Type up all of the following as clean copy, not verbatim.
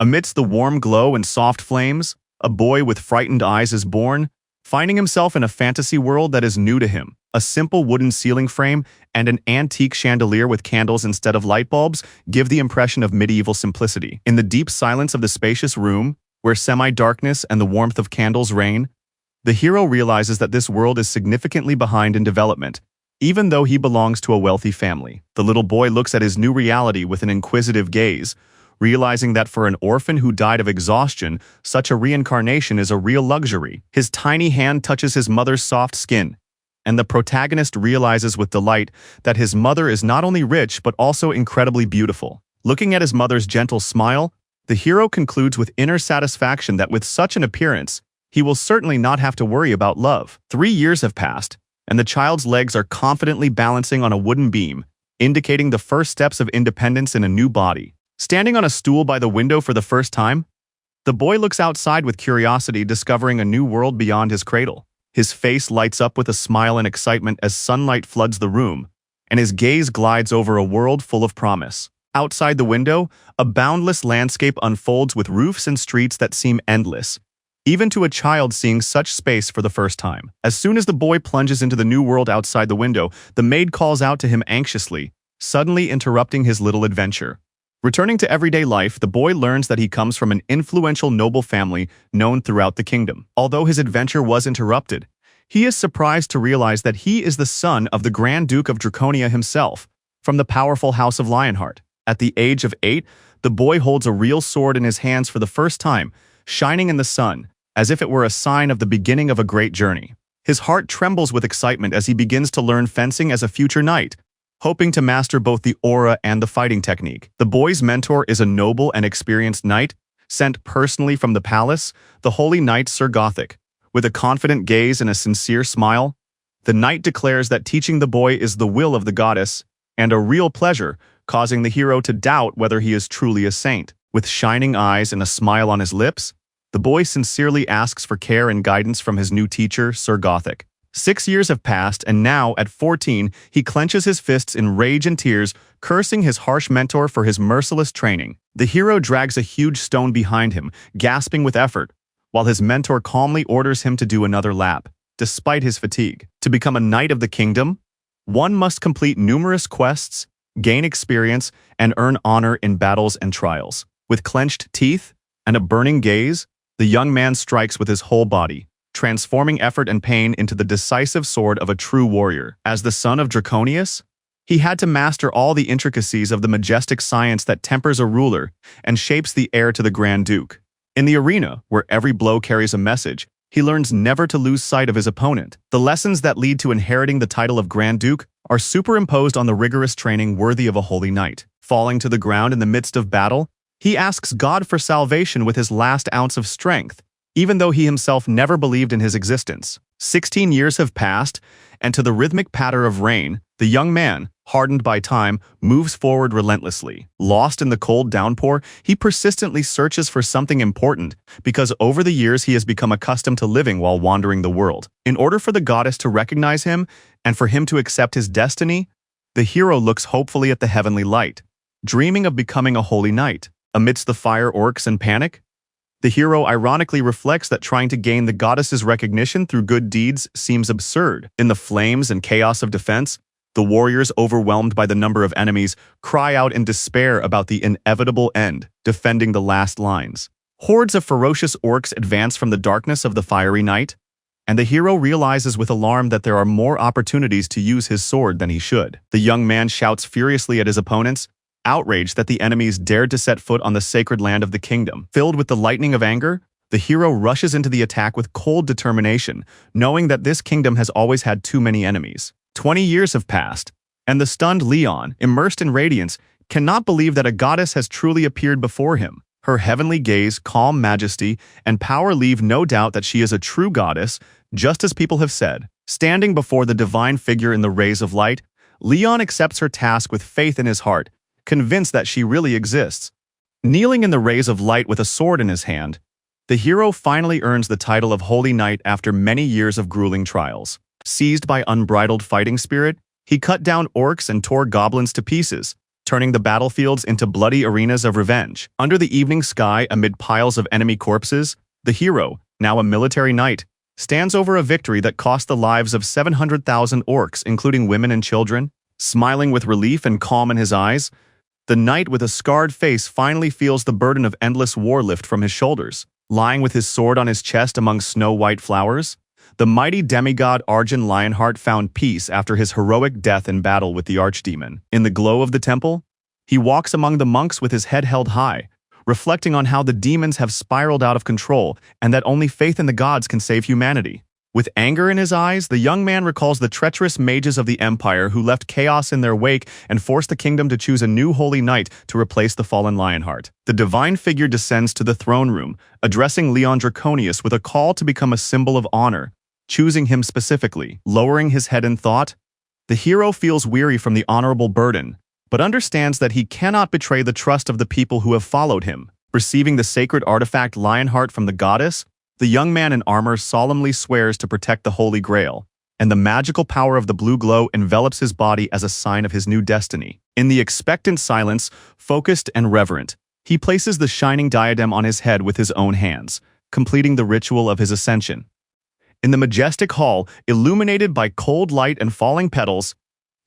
Amidst the warm glow and soft flames, a boy with frightened eyes is born, finding himself in a fantasy world that is new to him. A simple wooden ceiling frame and an antique chandelier with candles instead of light bulbs give the impression of medieval simplicity. In the deep silence of the spacious room, where semi-darkness and the warmth of candles reign, the hero realizes that this world is significantly behind in development, even though he belongs to a wealthy family. The little boy looks at his new reality with an inquisitive gaze, realizing that for an orphan who died of exhaustion, such a reincarnation is a real luxury. His tiny hand touches his mother's soft skin, and the protagonist realizes with delight that his mother is not only rich but also incredibly beautiful. Looking at his mother's gentle smile, the hero concludes with inner satisfaction that with such an appearance, he will certainly not have to worry about love. 3 years have passed, and the child's legs are confidently balancing on a wooden beam, indicating the first steps of independence in a new body. Standing on a stool by the window for the first time, the boy looks outside with curiosity, discovering a new world beyond his cradle. His face lights up with a smile and excitement as sunlight floods the room, and his gaze glides over a world full of promise. Outside the window, a boundless landscape unfolds with roofs and streets that seem endless, even to a child seeing such space for the first time. As soon as the boy plunges into the new world outside the window, the maid calls out to him anxiously, suddenly interrupting his little adventure. Returning to everyday life, the boy learns that he comes from an influential noble family known throughout the kingdom. Although his adventure was interrupted, he is surprised to realize that he is the son of the Grand Duke of Draconia himself, from the powerful House of Lionheart. At the age of 8, the boy holds a real sword in his hands for the first time, shining in the sun, as if it were a sign of the beginning of a great journey. His heart trembles with excitement as he begins to learn fencing as a future knight, hoping to master both the aura and the fighting technique. The boy's mentor is a noble and experienced knight, sent personally from the palace, the holy knight Sir Gothic. With a confident gaze and a sincere smile, the knight declares that teaching the boy is the will of the goddess, and a real pleasure, causing the hero to doubt whether he is truly a saint. With shining eyes and a smile on his lips, the boy sincerely asks for care and guidance from his new teacher, Sir Gothic. 6 years have passed, and now, at 14, he clenches his fists in rage and tears, cursing his harsh mentor for his merciless training. The hero drags a huge stone behind him, gasping with effort, while his mentor calmly orders him to do another lap, despite his fatigue. To become a knight of the kingdom, one must complete numerous quests, gain experience, and earn honor in battles and trials. With clenched teeth and a burning gaze, the young man strikes with his whole body, transforming effort and pain into the decisive sword of a true warrior. As the son of Draconius, he had to master all the intricacies of the majestic science that tempers a ruler and shapes the heir to the Grand Duke. In the arena, where every blow carries a message, he learns never to lose sight of his opponent. The lessons that lead to inheriting the title of Grand Duke are superimposed on the rigorous training worthy of a holy knight. Falling to the ground in the midst of battle, he asks God for salvation with his last ounce of strength, even though he himself never believed in his existence. 16 years have passed, and to the rhythmic patter of rain, the young man, hardened by time, moves forward relentlessly. Lost in the cold downpour, he persistently searches for something important, because over the years he has become accustomed to living while wandering the world. In order for the goddess to recognize him, and for him to accept his destiny, the hero looks hopefully at the heavenly light, dreaming of becoming a holy knight. Amidst the fire orcs and panic, the hero ironically reflects that trying to gain the goddess's recognition through good deeds seems absurd. In the flames and chaos of defense, the warriors, overwhelmed by the number of enemies, cry out in despair about the inevitable end, defending the last lines. Hordes of ferocious orcs advance from the darkness of the fiery night, and the hero realizes with alarm that there are more opportunities to use his sword than he should. The young man shouts furiously at his opponents, outraged that the enemies dared to set foot on the sacred land of the kingdom. Filled with the lightning of anger, the hero rushes into the attack with cold determination, knowing that this kingdom has always had too many enemies. 20 years have passed, and the stunned Leon, immersed in radiance, cannot believe that a goddess has truly appeared before him. Her heavenly gaze, calm majesty, and power leave no doubt that she is a true goddess, just as people have said. Standing before the divine figure in the rays of light, Leon accepts her task with faith in his heart, convinced that she really exists. Kneeling in the rays of light with a sword in his hand, the hero finally earns the title of Holy Knight after many years of grueling trials. Seized by unbridled fighting spirit, he cut down orcs and tore goblins to pieces, turning the battlefields into bloody arenas of revenge. Under the evening sky, amid piles of enemy corpses, the hero, now a military knight, stands over a victory that cost the lives of 700,000 orcs, including women and children. Smiling with relief and calm in his eyes, the knight with a scarred face finally feels the burden of endless war lift from his shoulders. Lying with his sword on his chest among snow-white flowers, the mighty demigod Arjun Lionheart found peace after his heroic death in battle with the archdemon. In the glow of the temple, he walks among the monks with his head held high, reflecting on how the demons have spiraled out of control and that only faith in the gods can save humanity. With anger in his eyes, the young man recalls the treacherous mages of the Empire who left chaos in their wake and forced the kingdom to choose a new holy knight to replace the fallen Lionheart. The divine figure descends to the throne room, addressing Leon Draconius with a call to become a symbol of honor, choosing him specifically. Lowering his head in thought, the hero feels weary from the honorable burden, but understands that he cannot betray the trust of the people who have followed him. Receiving the sacred artifact Lionheart from the goddess, the young man in armor solemnly swears to protect the Holy Grail, and the magical power of the blue glow envelops his body as a sign of his new destiny. In the expectant silence, focused and reverent, he places the shining diadem on his head with his own hands, completing the ritual of his ascension. In the majestic hall, illuminated by cold light and falling petals,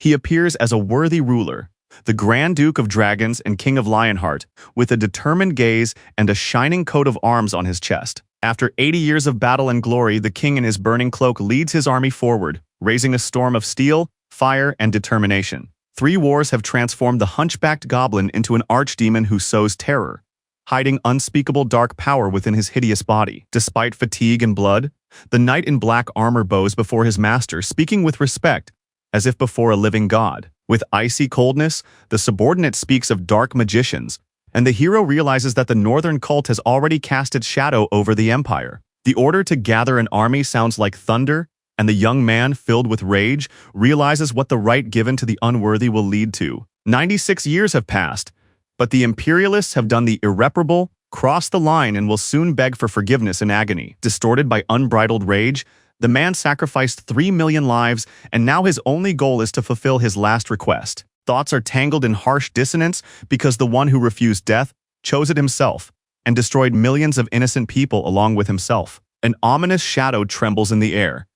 he appears as a worthy ruler, the Grand Duke of Dragons and King of Lionheart, with a determined gaze and a shining coat of arms on his chest. After 80 years of battle and glory, the king in his burning cloak leads his army forward, raising a storm of steel, fire, and determination. 3 wars have transformed the hunchbacked goblin into an archdemon who sows terror, hiding unspeakable dark power within his hideous body. Despite fatigue and blood, the knight in black armor bows before his master, speaking with respect, as if before a living god. With icy coldness, the subordinate speaks of dark magicians, and the hero realizes that the northern cult has already cast its shadow over the empire. The order to gather an army sounds like thunder, and the young man, filled with rage, realizes what the right given to the unworthy will lead to. 96 years have passed, but the imperialists have done the irreparable, crossed the line, and will soon beg for forgiveness in agony. Distorted by unbridled rage, the man sacrificed 3 million lives, and now his only goal is to fulfill his last request. Thoughts are tangled in harsh dissonance because the one who refused death chose it himself and destroyed millions of innocent people along with himself. An ominous shadow trembles in the air.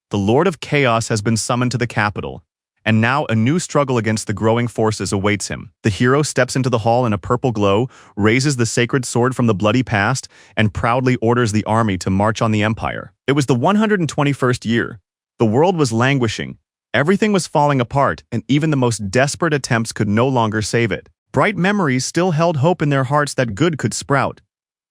The Lord of Chaos has been summoned to the capital, and now a new struggle against the growing forces awaits him. The hero steps into the hall in a purple glow, raises the sacred sword from the bloody past, and proudly orders the army to march on the empire. It was the 121st year. The world was languishing. Everything was falling apart, and even the most desperate attempts could no longer save it. Bright memories still held hope in their hearts that good could sprout.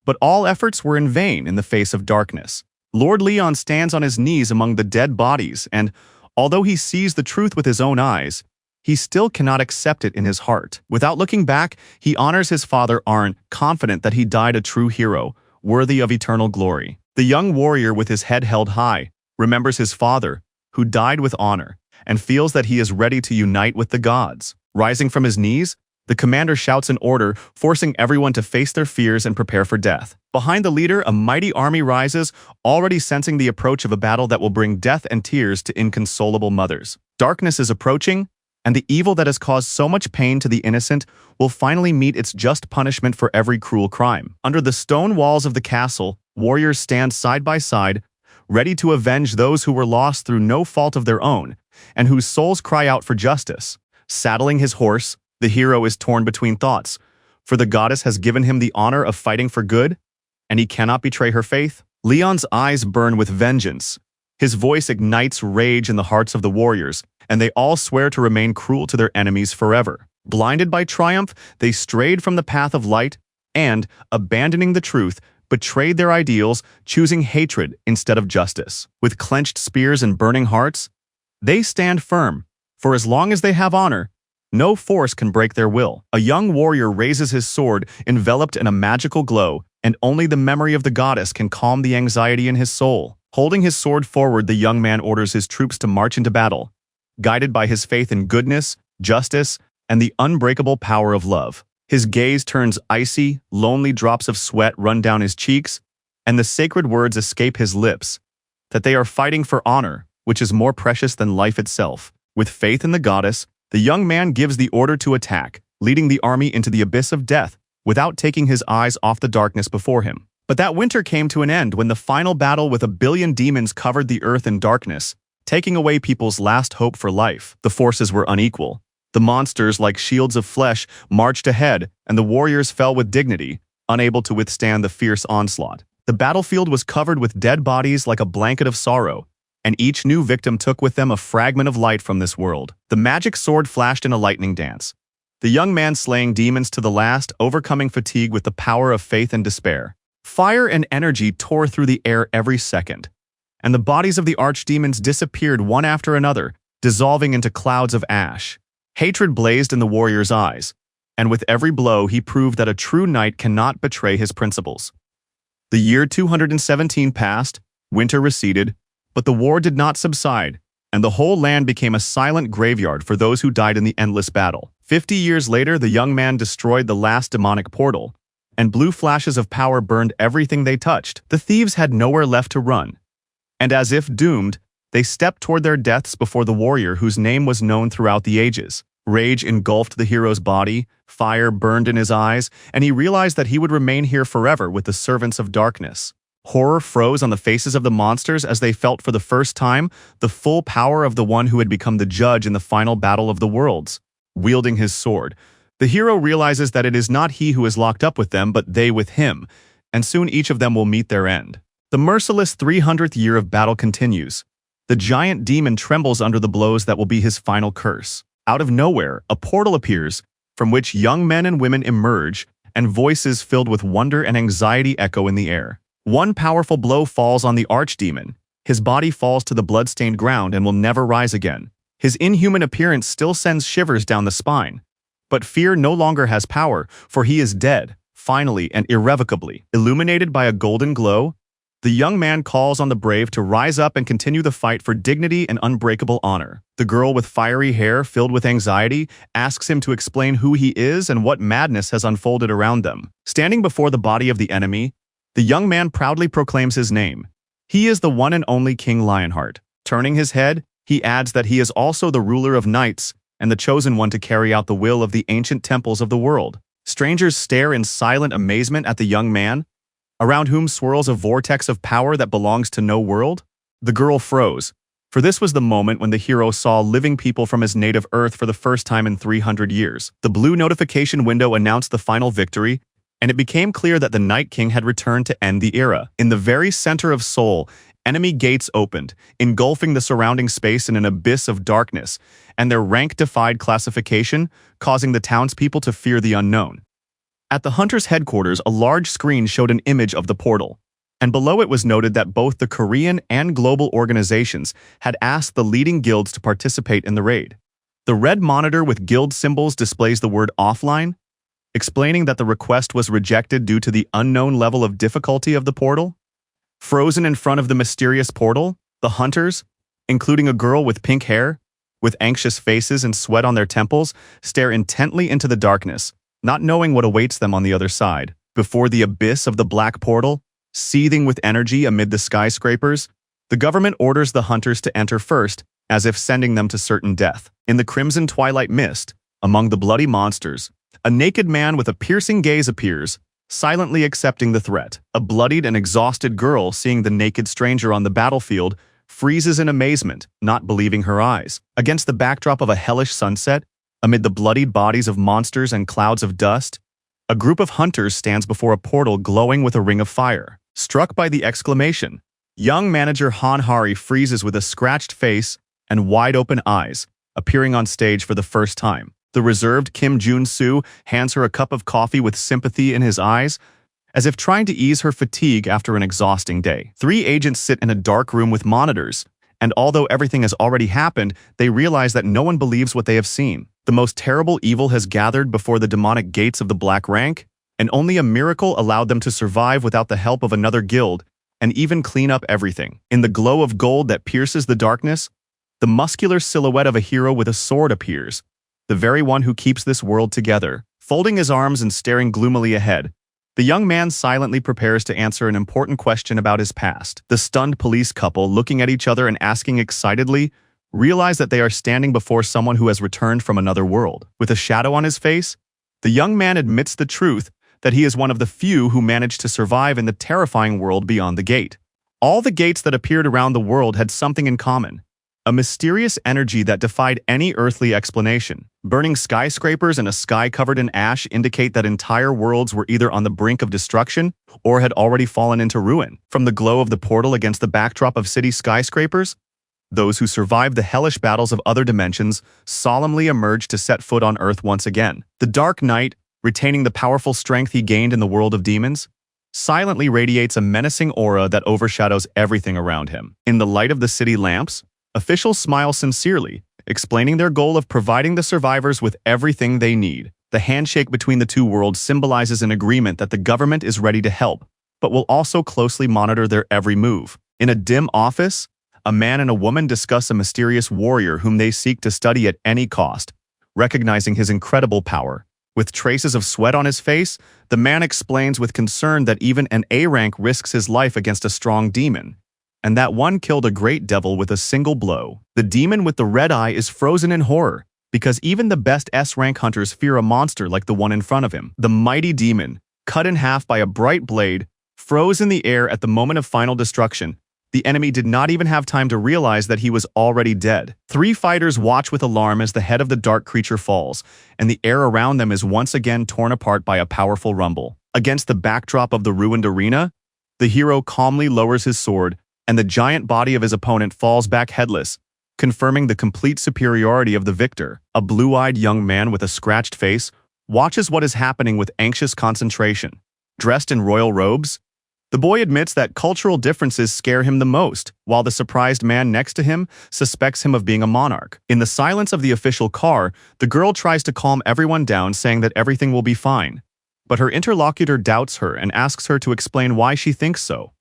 But all efforts were in vain in the face of darkness. Lord Leon stands on his knees among the dead bodies, and although he sees the truth with his own eyes, he still cannot accept it in his heart. Without looking back, he honors his father Arn, confident that he died a true hero, worthy of eternal glory. The young warrior with his head held high remembers his father, who died with honor, and feels that he is ready to unite with the gods. Rising from his knees, the commander shouts an order, forcing everyone to face their fears and prepare for death. Behind the leader, a mighty army rises, already sensing the approach of a battle that will bring death and tears to inconsolable mothers. Darkness is approaching, and the evil that has caused so much pain to the innocent will finally meet its just punishment for every cruel crime. Under the stone walls of the castle, warriors stand side by side, ready to avenge those who were lost through no fault of their own, and whose souls cry out for justice. Saddling his horse, the hero is torn between thoughts, for the goddess has given him the honor of fighting for good, and he cannot betray her faith. Leon's eyes burn with vengeance. His voice ignites rage in the hearts of the warriors, and they all swear to remain cruel to their enemies forever. Blinded by triumph, they strayed from the path of light and, abandoning the truth, betrayed their ideals, choosing hatred instead of justice. With clenched spears and burning hearts, they stand firm, for as long as they have honor, no force can break their will. A young warrior raises his sword, enveloped in a magical glow, and only the memory of the goddess can calm the anxiety in his soul. Holding his sword forward, the young man orders his troops to march into battle, guided by his faith in goodness, justice, and the unbreakable power of love. His gaze turns icy, lonely drops of sweat run down his cheeks, and the sacred words escape his lips, that they are fighting for honor, which is more precious than life itself. With faith in the goddess, the young man gives the order to attack, leading the army into the abyss of death without taking his eyes off the darkness before him. But that winter came to an end when the final battle with 1 billion demons covered the earth in darkness, taking away people's last hope for life. The forces were unequal. The monsters, like shields of flesh, marched ahead, and the warriors fell with dignity, unable to withstand the fierce onslaught. The battlefield was covered with dead bodies like a blanket of sorrow, and each new victim took with them a fragment of light from this world. The magic sword flashed in a lightning dance, the young man slaying demons to the last, overcoming fatigue with the power of faith and despair. Fire and energy tore through the air every second, and the bodies of the archdemons disappeared one after another, dissolving into clouds of ash. Hatred blazed in the warrior's eyes, and with every blow he proved that a true knight cannot betray his principles. The year 217 passed, winter receded, but the war did not subside, and the whole land became a silent graveyard for those who died in the endless battle. 50 years later, the young man destroyed the last demonic portal, and blue flashes of power burned everything they touched. The thieves had nowhere left to run, and as if doomed, they stepped toward their deaths before the warrior whose name was known throughout the ages. Rage engulfed the hero's body, fire burned in his eyes, and he realized that he would remain here forever with the servants of darkness. Horror froze on the faces of the monsters as they felt for the first time the full power of the one who had become the judge in the final battle of the worlds. Wielding his sword, the hero realizes that it is not he who is locked up with them, but they with him, and soon each of them will meet their end. The merciless 300th year of battle continues. The giant demon trembles under the blows that will be his final curse. Out of nowhere, a portal appears, from which young men and women emerge, and voices filled with wonder and anxiety echo in the air. One powerful blow falls on the archdemon. His body falls to the blood-stained ground and will never rise again. His inhuman appearance still sends shivers down the spine. But fear no longer has power, for he is dead, finally and irrevocably. Illuminated by a golden glow, the young man calls on the brave to rise up and continue the fight for dignity and unbreakable honor. The girl with fiery hair filled with anxiety asks him to explain who he is and what madness has unfolded around them. Standing before the body of the enemy, the young man proudly proclaims his name. He is the one and only King Lionheart. Turning his head, he adds that he is also the ruler of knights and the chosen one to carry out the will of the ancient temples of the world. Strangers stare in silent amazement at the young man, around whom swirls a vortex of power that belongs to no world. The girl froze, for this was the moment when the hero saw living people from his native Earth for the first time in 300 years. The blue notification window announced the final victory, and it became clear that the Night King had returned to end the era. In the very center of Seoul, enemy gates opened, engulfing the surrounding space in an abyss of darkness, and their rank defied classification, causing the townspeople to fear the unknown. At the Hunter's headquarters, a large screen showed an image of the portal, and below it was noted that both the Korean and global organizations had asked the leading guilds to participate in the raid. The red monitor with guild symbols displays the word offline, explaining that the request was rejected due to the unknown level of difficulty of the portal. Frozen in front of the mysterious portal, the hunters, including a girl with pink hair, with anxious faces and sweat on their temples, stare intently into the darkness, not knowing what awaits them on the other side. Before the abyss of the black portal, seething with energy amid the skyscrapers, the government orders the hunters to enter first, as if sending them to certain death. In the crimson twilight mist, among the bloody monsters, a naked man with a piercing gaze appears, silently accepting the threat. A bloodied and exhausted girl, seeing the naked stranger on the battlefield, freezes in amazement, not believing her eyes. Against the backdrop of a hellish sunset, amid the bloodied bodies of monsters and clouds of dust, a group of hunters stands before a portal glowing with a ring of fire. Struck by the exclamation, young manager Han Hari freezes with a scratched face and wide-open eyes, appearing on stage for the first time. The reserved Kim Jun-soo hands her a cup of coffee with sympathy in his eyes, as if trying to ease her fatigue after an exhausting day. 3 agents sit in a dark room with monitors, and although everything has already happened, they realize that no one believes what they have seen. The most terrible evil has gathered before the demonic gates of the Black Rank, and only a miracle allowed them to survive without the help of another guild, and even clean up everything. In the glow of gold that pierces the darkness, the muscular silhouette of a hero with a sword appears, the very one who keeps this world together. Folding his arms and staring gloomily ahead, the young man silently prepares to answer an important question about his past. The stunned police couple, looking at each other and asking excitedly, realize that they are standing before someone who has returned from another world. With a shadow on his face, The young man admits the truth that he is one of the few who managed to survive in the terrifying world beyond the gate. All the gates that appeared around the world had something in common: a mysterious energy that defied any earthly explanation. Burning skyscrapers and a sky covered in ash indicate that entire worlds were either on the brink of destruction or had already fallen into ruin. From the glow of the portal against the backdrop of city skyscrapers, those who survived the hellish battles of other dimensions solemnly emerged to set foot on Earth once again. The Dark Knight, retaining the powerful strength he gained in the world of demons, silently radiates a menacing aura that overshadows everything around him. In the light of the city lamps, officials smile sincerely, explaining their goal of providing the survivors with everything they need. The handshake between the two worlds symbolizes an agreement that the government is ready to help, but will also closely monitor their every move. In a dim office, a man and a woman discuss a mysterious warrior whom they seek to study at any cost, recognizing his incredible power. With traces of sweat on his face, the man explains with concern that even an A-rank risks his life against a strong demon, and that one killed a great devil with a single blow. The demon with the red eye is frozen in horror, because even the best S-rank hunters fear a monster like the one in front of him. The mighty demon, cut in half by a bright blade, froze in the air at the moment of final destruction. The enemy did not even have time to realize that he was already dead. Three fighters watch with alarm as the head of the dark creature falls, and the air around them is once again torn apart by a powerful rumble. Against the backdrop of the ruined arena, the hero calmly lowers his sword, and the giant body of his opponent falls back headless, confirming the complete superiority of the victor. A blue-eyed young man with a scratched face watches what is happening with anxious concentration. Dressed in royal robes, the boy admits that cultural differences scare him the most, while the surprised man next to him suspects him of being a monarch. In the silence of the official car, the girl tries to calm everyone down, saying that everything will be fine. But her interlocutor doubts her and asks her to explain why she thinks so.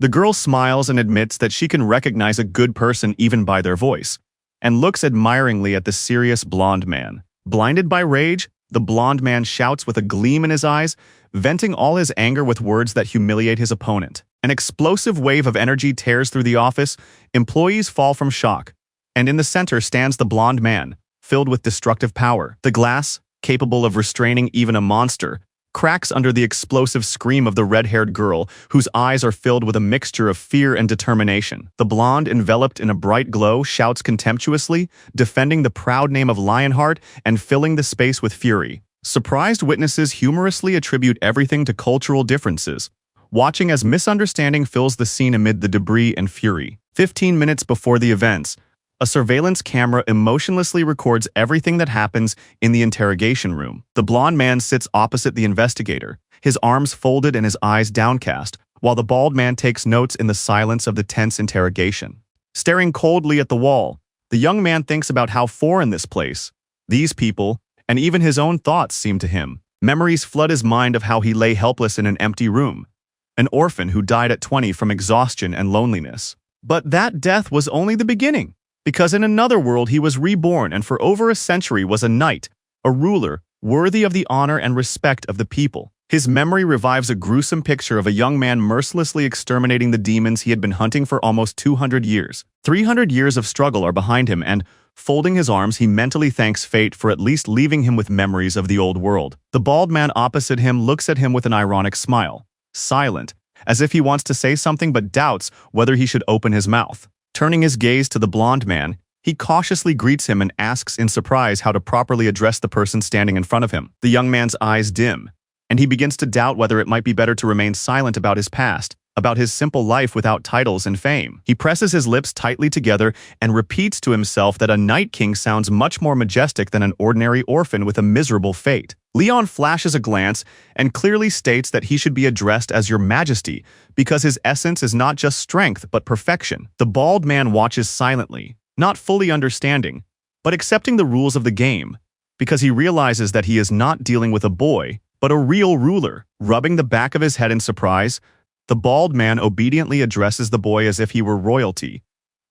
The girl smiles and admits that she can recognize a good person even by their voice, and looks admiringly at the serious blonde man. Blinded by rage, the blonde man shouts with a gleam in his eyes, venting all his anger with words that humiliate his opponent. An explosive wave of energy tears through the office, employees fall from shock, and in the center stands the blonde man, filled with destructive power. The glass, capable of restraining even a monster, cracks under the explosive scream of the red-haired girl, whose eyes are filled with a mixture of fear and determination. The blonde, enveloped in a bright glow, shouts contemptuously, defending the proud name of Lionheart and filling the space with fury. Surprised witnesses humorously attribute everything to cultural differences, watching as misunderstanding fills the scene amid the debris and fury. 15 minutes before the events, a surveillance camera emotionlessly records everything that happens in the interrogation room. The blonde man sits opposite the investigator, his arms folded and his eyes downcast, while the bald man takes notes in the silence of the tense interrogation. Staring coldly at the wall, the young man thinks about how foreign this place, these people, and even his own thoughts seem to him. Memories flood his mind of how he lay helpless in an empty room, an orphan who died at 20 from exhaustion and loneliness. But that death was only the beginning, because in another world he was reborn and for over a century was a knight, a ruler, worthy of the honor and respect of the people. His memory revives a gruesome picture of a young man mercilessly exterminating the demons he had been hunting for almost 200 years. 300 years of struggle are behind him, and folding his arms, he mentally thanks fate for at least leaving him with memories of the old world. The bald man opposite him looks at him with an ironic smile, silent, as if he wants to say something but doubts whether he should open his mouth. Turning his gaze to the blonde man, he cautiously greets him and asks in surprise how to properly address the person standing in front of him. The young man's eyes dim, and he begins to doubt whether it might be better to remain silent about his past, about his simple life without titles and fame. He presses his lips tightly together and repeats to himself that a Night King sounds much more majestic than an ordinary orphan with a miserable fate. Leon flashes a glance and clearly states that he should be addressed as Your Majesty, because his essence is not just strength but perfection. The bald man watches silently, not fully understanding, but accepting the rules of the game, because he realizes that he is not dealing with a boy, but a real ruler. Rubbing the back of his head in surprise, the bald man obediently addresses the boy as if he were royalty,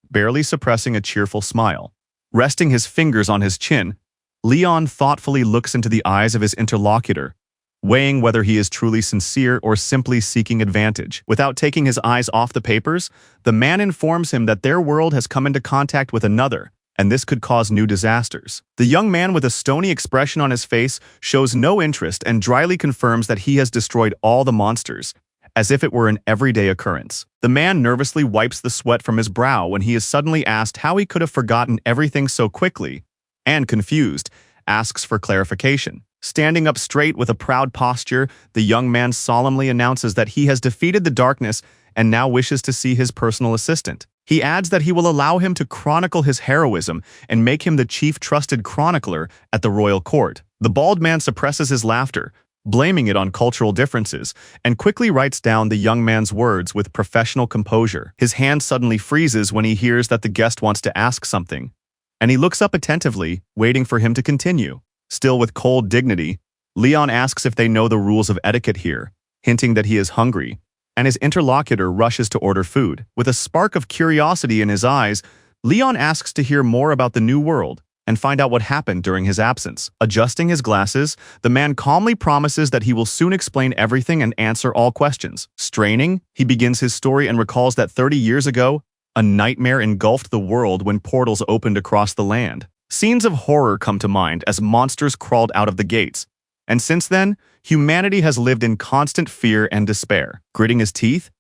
barely suppressing a cheerful smile. Resting his fingers on his chin, Leon thoughtfully looks into the eyes of his interlocutor, weighing whether he is truly sincere or simply seeking advantage. Without taking his eyes off the papers, the man informs him that their world has come into contact with another, and this could cause new disasters. The young man with a stony expression on his face shows no interest and dryly confirms that he has destroyed all the monsters, as if it were an everyday occurrence. The man nervously wipes the sweat from his brow when he is suddenly asked how he could have forgotten everything so quickly, and confused, asks for clarification. Standing up straight with a proud posture, the young man solemnly announces that he has defeated the darkness and now wishes to see his personal assistant. He adds that he will allow him to chronicle his heroism and make him the chief trusted chronicler at the royal court. The bald man suppresses his laughter, blaming it on cultural differences, and quickly writes down the young man's words with professional composure. His hand suddenly freezes when he hears that the guest wants to ask something, and he looks up attentively, waiting for him to continue. Still with cold dignity, Leon asks if they know the rules of etiquette here, hinting that he is hungry, and his interlocutor rushes to order food. With a spark of curiosity in his eyes, Leon asks to hear more about the new world and find out what happened during his absence. Adjusting his glasses, the man calmly promises that he will soon explain everything and answer all questions. Straining, he begins his story and recalls that 30 years ago, a nightmare engulfed the world when portals opened across the land. Scenes of horror come to mind as monsters crawled out of the gates, and since then, humanity has lived in constant fear and despair. Gritting his teeth,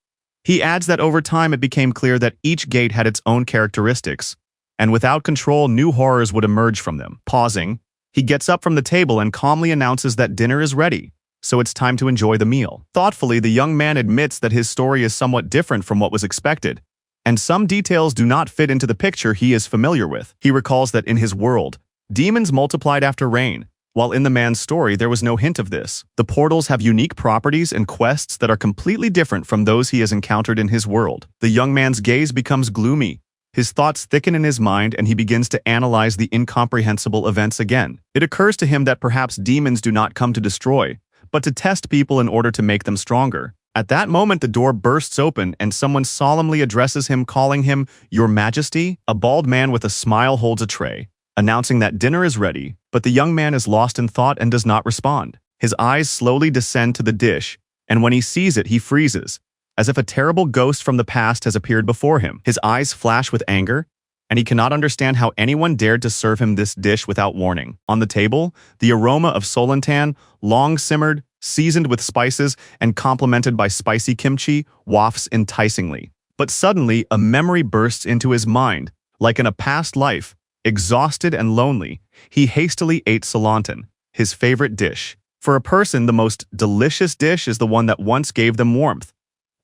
he adds that over time it became clear that each gate had its own characteristics, and without control, new horrors would emerge from them. Pausing, he gets up from the table and calmly announces that dinner is ready, so it's time to enjoy the meal. Thoughtfully, the young man admits that his story is somewhat different from what was expected, and some details do not fit into the picture he is familiar with. He recalls that in his world, demons multiplied after rain, while in the man's story there was no hint of this. The portals have unique properties and quests that are completely different from those he has encountered in his world. The young man's gaze becomes gloomy, his thoughts thicken in his mind, and he begins to analyze the incomprehensible events again. It occurs to him that perhaps demons do not come to destroy, but to test people in order to make them stronger. At that moment, the door bursts open and someone solemnly addresses him, calling him, "Your Majesty." A bald man with a smile holds a tray, announcing that dinner is ready, but the young man is lost in thought and does not respond. His eyes slowly descend to the dish, and when he sees it, he freezes, as if a terrible ghost from the past has appeared before him. His eyes flash with anger, and he cannot understand how anyone dared to serve him this dish without warning. On the table, the aroma of solantan, long simmered, seasoned with spices, and complemented by spicy kimchi, wafts enticingly. But suddenly, a memory bursts into his mind. Like in a past life, exhausted and lonely, he hastily ate solantan, his favorite dish. For a person, the most delicious dish is the one that once gave them warmth.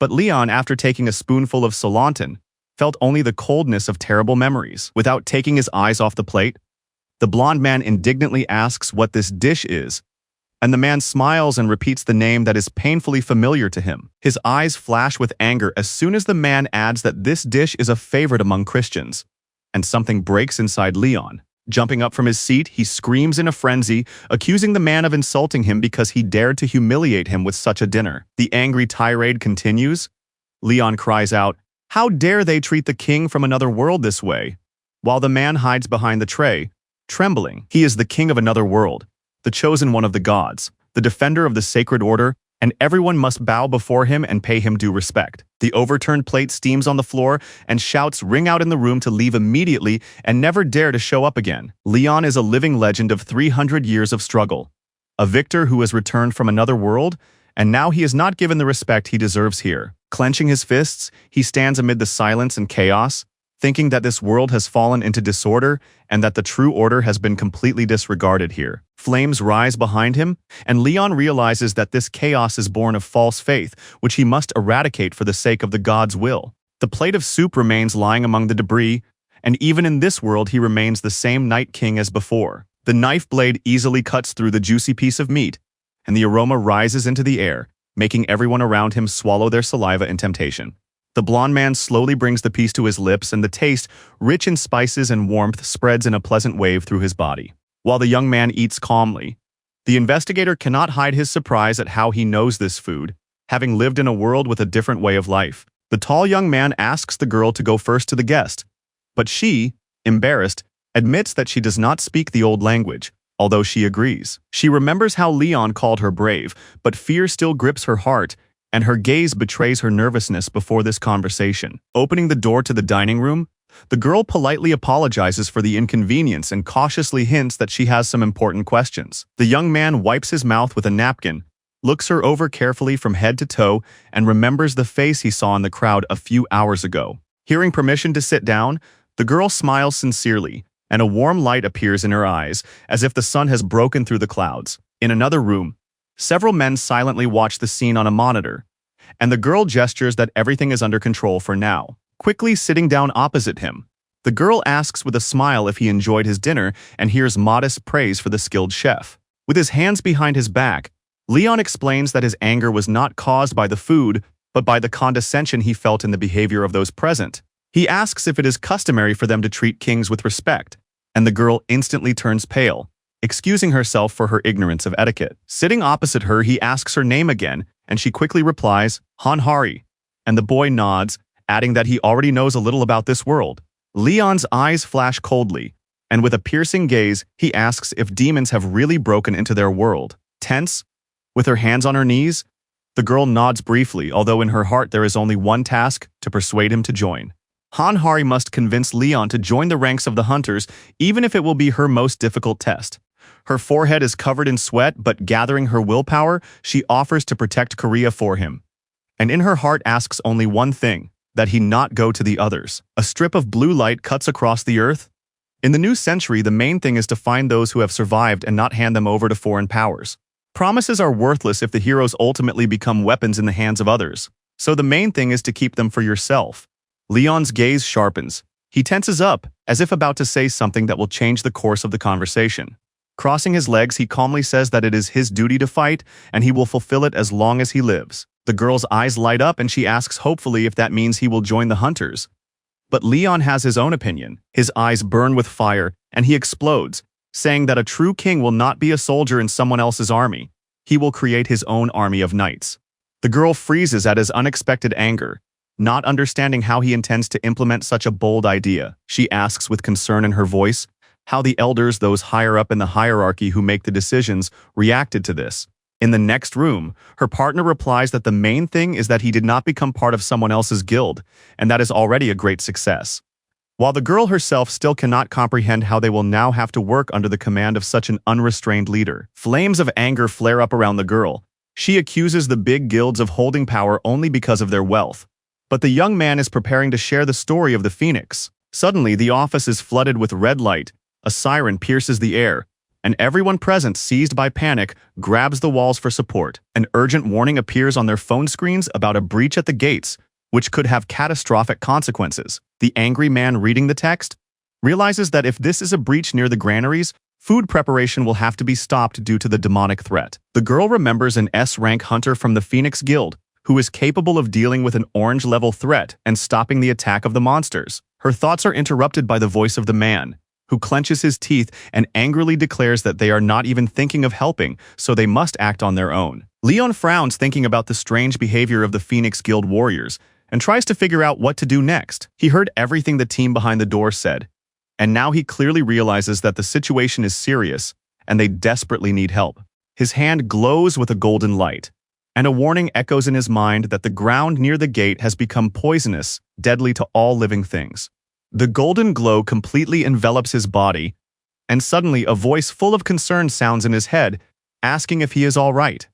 But Leon, after taking a spoonful of solantan, felt only the coldness of terrible memories. Without taking his eyes off the plate, the blond man indignantly asks what this dish is, and the man smiles and repeats the name that is painfully familiar to him. His eyes flash with anger as soon as the man adds that this dish is a favorite among Christians, and something breaks inside Leon. Jumping up from his seat, he screams in a frenzy, accusing the man of insulting him because he dared to humiliate him with such a dinner. The angry tirade continues. Leon cries out, "How dare they treat the king from another world this way?" While the man hides behind the tray, trembling. He is the king of another world, the chosen one of the gods, the defender of the sacred order, and everyone must bow before him and pay him due respect. The overturned plate steams on the floor, and shouts ring out in the room to leave immediately and never dare to show up again. Leon is a living legend of 300 years of struggle, a victor who has returned from another world, and now he is not given the respect he deserves here. Clenching his fists, he stands amid the silence and chaos, thinking that this world has fallen into disorder and that the true order has been completely disregarded here. Flames rise behind him, and Leon realizes that this chaos is born of false faith, which he must eradicate for the sake of the god's will. The plate of soup remains lying among the debris, and even in this world he remains the same Night King as before. The knife blade easily cuts through the juicy piece of meat, and the aroma rises into the air, making everyone around him swallow their saliva in temptation. The blond man slowly brings the piece to his lips, and the taste, rich in spices and warmth, spreads in a pleasant wave through his body. While the young man eats calmly, the investigator cannot hide his surprise at how he knows this food, having lived in a world with a different way of life. The tall young man asks the girl to go first to the guest, but she, embarrassed, admits that she does not speak the old language, although she agrees. She remembers how Leon called her brave, but fear still grips her heart, and her gaze betrays her nervousness before this conversation. Opening the door to the dining room, The girl politely apologizes for the inconvenience and cautiously hints that she has some important questions. The young man wipes his mouth with a napkin, looks her over carefully from head to toe, and remembers the face he saw in the crowd a few hours ago. Hearing permission to sit down, the girl smiles sincerely, and a warm light appears in her eyes, as if the sun has broken through the clouds. In another room, several men silently watch the scene on a monitor, and the girl gestures that everything is under control for now. Quickly sitting down opposite him, the girl asks with a smile if he enjoyed his dinner and hears modest praise for the skilled chef. With his hands behind his back, Leon explains that his anger was not caused by the food, but by the condescension he felt in the behavior of those present. He asks if it is customary for them to treat kings with respect, and the girl instantly turns pale, excusing herself for her ignorance of etiquette. Sitting opposite her, he asks her name again, and she quickly replies, Hanhari, and the boy nods, adding that he already knows a little about this world. Leon's eyes flash coldly, and with a piercing gaze, he asks if demons have really broken into their world. Tense, with her hands on her knees, the girl nods briefly, although in her heart there is only one task: to persuade him to join. Hanhari must convince Leon to join the ranks of the hunters, even if it will be her most difficult test. Her forehead is covered in sweat, but gathering her willpower, she offers to protect Korea for him. And in her heart asks only one thing: that he not go to the others. A strip of blue light cuts across the earth. In the new century, the main thing is to find those who have survived and not hand them over to foreign powers. Promises are worthless if the heroes ultimately become weapons in the hands of others. So the main thing is to keep them for yourself. Leon's gaze sharpens. He tenses up, as if about to say something that will change the course of the conversation. Crossing his legs, he calmly says that it is his duty to fight, and he will fulfill it as long as he lives. The girl's eyes light up and she asks hopefully if that means he will join the hunters. But Leon has his own opinion. His eyes burn with fire, and he explodes, saying that a true king will not be a soldier in someone else's army. He will create his own army of knights. The girl freezes at his unexpected anger, not understanding how he intends to implement such a bold idea. She asks with concern in her voice how the elders, those higher up in the hierarchy who make the decisions, reacted to this. In the next room, her partner replies that the main thing is that he did not become part of someone else's guild, and that is already a great success. While the girl herself still cannot comprehend how they will now have to work under the command of such an unrestrained leader. Flames of anger flare up around the girl. She accuses the big guilds of holding power only because of their wealth. But the young man is preparing to share the story of the Phoenix. Suddenly, the office is flooded with red light, a siren pierces the air, and everyone present, seized by panic, grabs the walls for support. An urgent warning appears on their phone screens about a breach at the gates, which could have catastrophic consequences. The angry man reading the text realizes that if this is a breach near the granaries, food preparation will have to be stopped due to the demonic threat. The girl remembers an S-rank hunter from the Phoenix Guild, who is capable of dealing with an orange-level threat and stopping the attack of the monsters. Her thoughts are interrupted by the voice of the man, who clenches his teeth and angrily declares that they are not even thinking of helping, so they must act on their own. Leon frowns thinking about the strange behavior of the Phoenix Guild warriors and tries to figure out what to do next. He heard everything the team behind the door said, and now he clearly realizes that the situation is serious and they desperately need help. His hand glows with a golden light, and a warning echoes in his mind that the ground near the gate has become poisonous, deadly to all living things. The golden glow completely envelops his body, and suddenly a voice full of concern sounds in his head, asking if he is all right.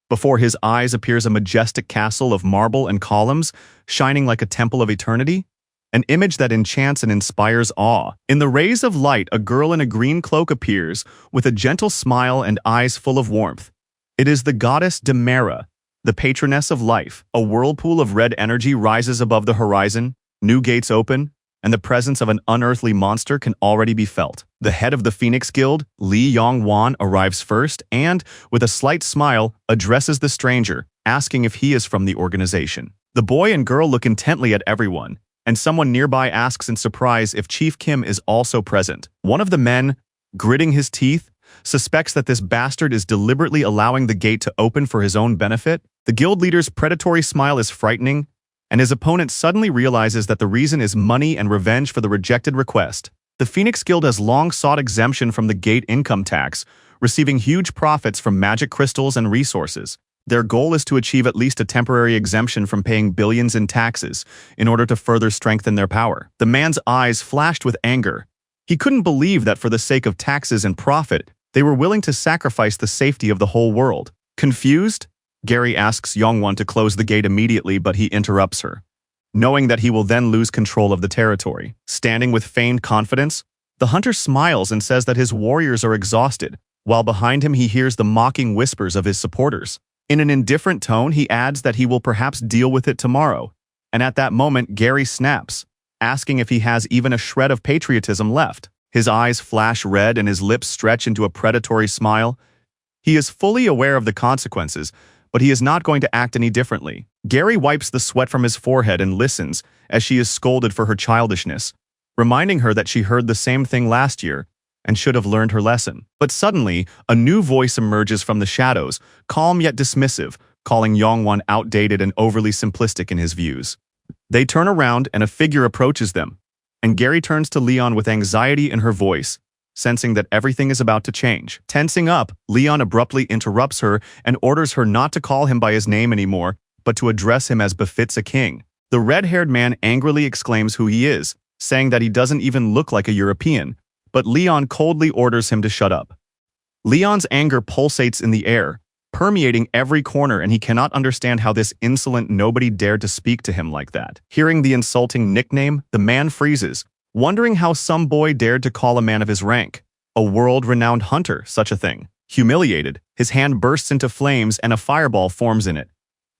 Before his eyes appears a majestic castle of marble and columns, shining like a temple of eternity, an image that enchants and inspires awe. In the rays of light, a girl in a green cloak appears, with a gentle smile and eyes full of warmth. It is the goddess Demera, the patroness of life. A whirlpool of red energy rises above the horizon, new gates open, and the presence of an unearthly monster can already be felt. The head of the Phoenix Guild, Li Yongwan, arrives first and, with a slight smile, addresses the stranger, asking if he is from the organization. The boy and girl look intently at everyone, and someone nearby asks in surprise if Chief Kim is also present. One of the men, gritting his teeth, suspects that this bastard is deliberately allowing the gate to open for his own benefit. The guild leader's predatory smile is frightening, and his opponent suddenly realizes that the reason is money and revenge for the rejected request. The Phoenix Guild has long sought exemption from the gate income tax, receiving huge profits from magic crystals and resources. Their goal is to achieve at least a temporary exemption from paying billions in taxes in order to further strengthen their power. The man's eyes flashed with anger. He couldn't believe that for the sake of taxes and profit, they were willing to sacrifice the safety of the whole world. Confused, Gary asks Yongwon to close the gate immediately, but he interrupts her, knowing that he will then lose control of the territory. Standing with feigned confidence, the hunter smiles and says that his warriors are exhausted, while behind him he hears the mocking whispers of his supporters. In an indifferent tone, he adds that he will perhaps deal with it tomorrow, and at that moment Gary snaps, asking if he has even a shred of patriotism left. His eyes flash red and his lips stretch into a predatory smile. He is fully aware of the consequences, but he is not going to act any differently. Gary wipes the sweat from his forehead and listens as she is scolded for her childishness, reminding her that she heard the same thing last year and should have learned her lesson. But suddenly, a new voice emerges from the shadows, calm yet dismissive, calling Yongwon outdated and overly simplistic in his views. They turn around and a figure approaches them, and Gary turns to Leon with anxiety in her voice, sensing that everything is about to change. Tensing up, Leon abruptly interrupts her and orders her not to call him by his name anymore, but to address him as befits a king. The red-haired man angrily exclaims who he is, saying that he doesn't even look like a European, but Leon coldly orders him to shut up. Leon's anger pulsates in the air, permeating every corner, and he cannot understand how this insolent nobody dared to speak to him like that. Hearing the insulting nickname, the man freezes, wondering how some boy dared to call a man of his rank, a world-renowned hunter, such a thing. Humiliated, his hand bursts into flames and a fireball forms in it.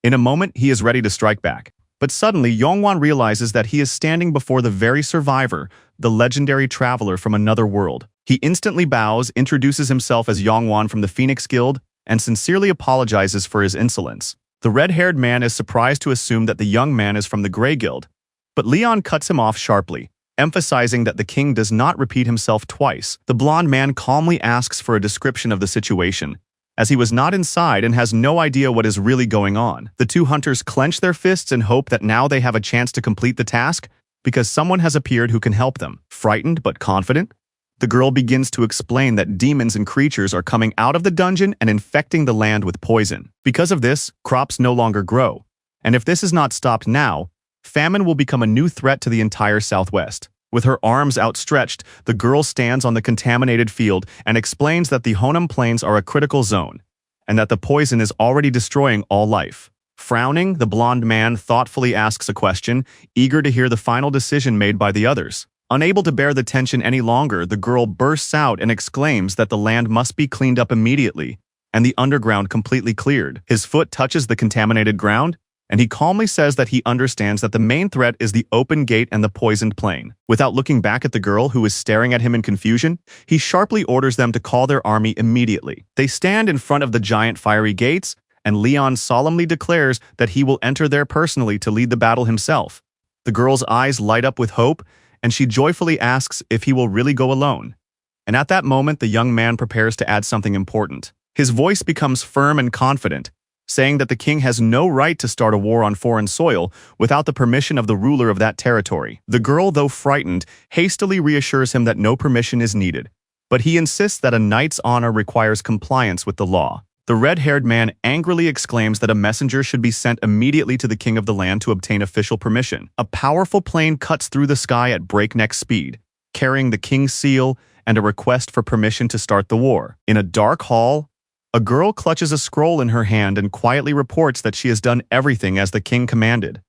In a moment, he is ready to strike back. But suddenly, Yongwon realizes that he is standing before the very survivor, the legendary traveler from another world. He instantly bows, introduces himself as Yongwon from the Phoenix Guild, and sincerely apologizes for his insolence. The red-haired man is surprised to assume that the young man is from the Grey Guild, but Leon cuts him off sharply, emphasizing that the king does not repeat himself twice. The blonde man calmly asks for a description of the situation, as he was not inside and has no idea what is really going on. The two hunters clench their fists and hope that now they have a chance to complete the task because someone has appeared who can help them. Frightened but confident, the girl begins to explain that demons and creatures are coming out of the dungeon and infecting the land with poison. Because of this, crops no longer grow, and if this is not stopped now, famine will become a new threat to the entire Southwest. With her arms outstretched, the girl stands on the contaminated field and explains that the Honam Plains are a critical zone, and that the poison is already destroying all life. Frowning, the blonde man thoughtfully asks a question, eager to hear the final decision made by the others. Unable to bear the tension any longer, the girl bursts out and exclaims that the land must be cleaned up immediately, and the underground completely cleared. His foot touches the contaminated ground, and he calmly says that he understands that the main threat is the open gate and the poisoned plain. Without looking back at the girl who is staring at him in confusion, he sharply orders them to call their army immediately. They stand in front of the giant fiery gates, and Leon solemnly declares that he will enter there personally to lead the battle himself. The girl's eyes light up with hope, and she joyfully asks if he will really go alone. And at that moment, the young man prepares to add something important. His voice becomes firm and confident, saying that the king has no right to start a war on foreign soil without the permission of the ruler of that territory. The girl, though frightened, hastily reassures him that no permission is needed, but he insists that a knight's honor requires compliance with the law. The red-haired man angrily exclaims that a messenger should be sent immediately to the king of the land to obtain official permission. A powerful plane cuts through the sky at breakneck speed, carrying the king's seal and a request for permission to start the war. In a dark hall, a girl clutches a scroll in her hand and quietly reports that she has done everything as the king commanded.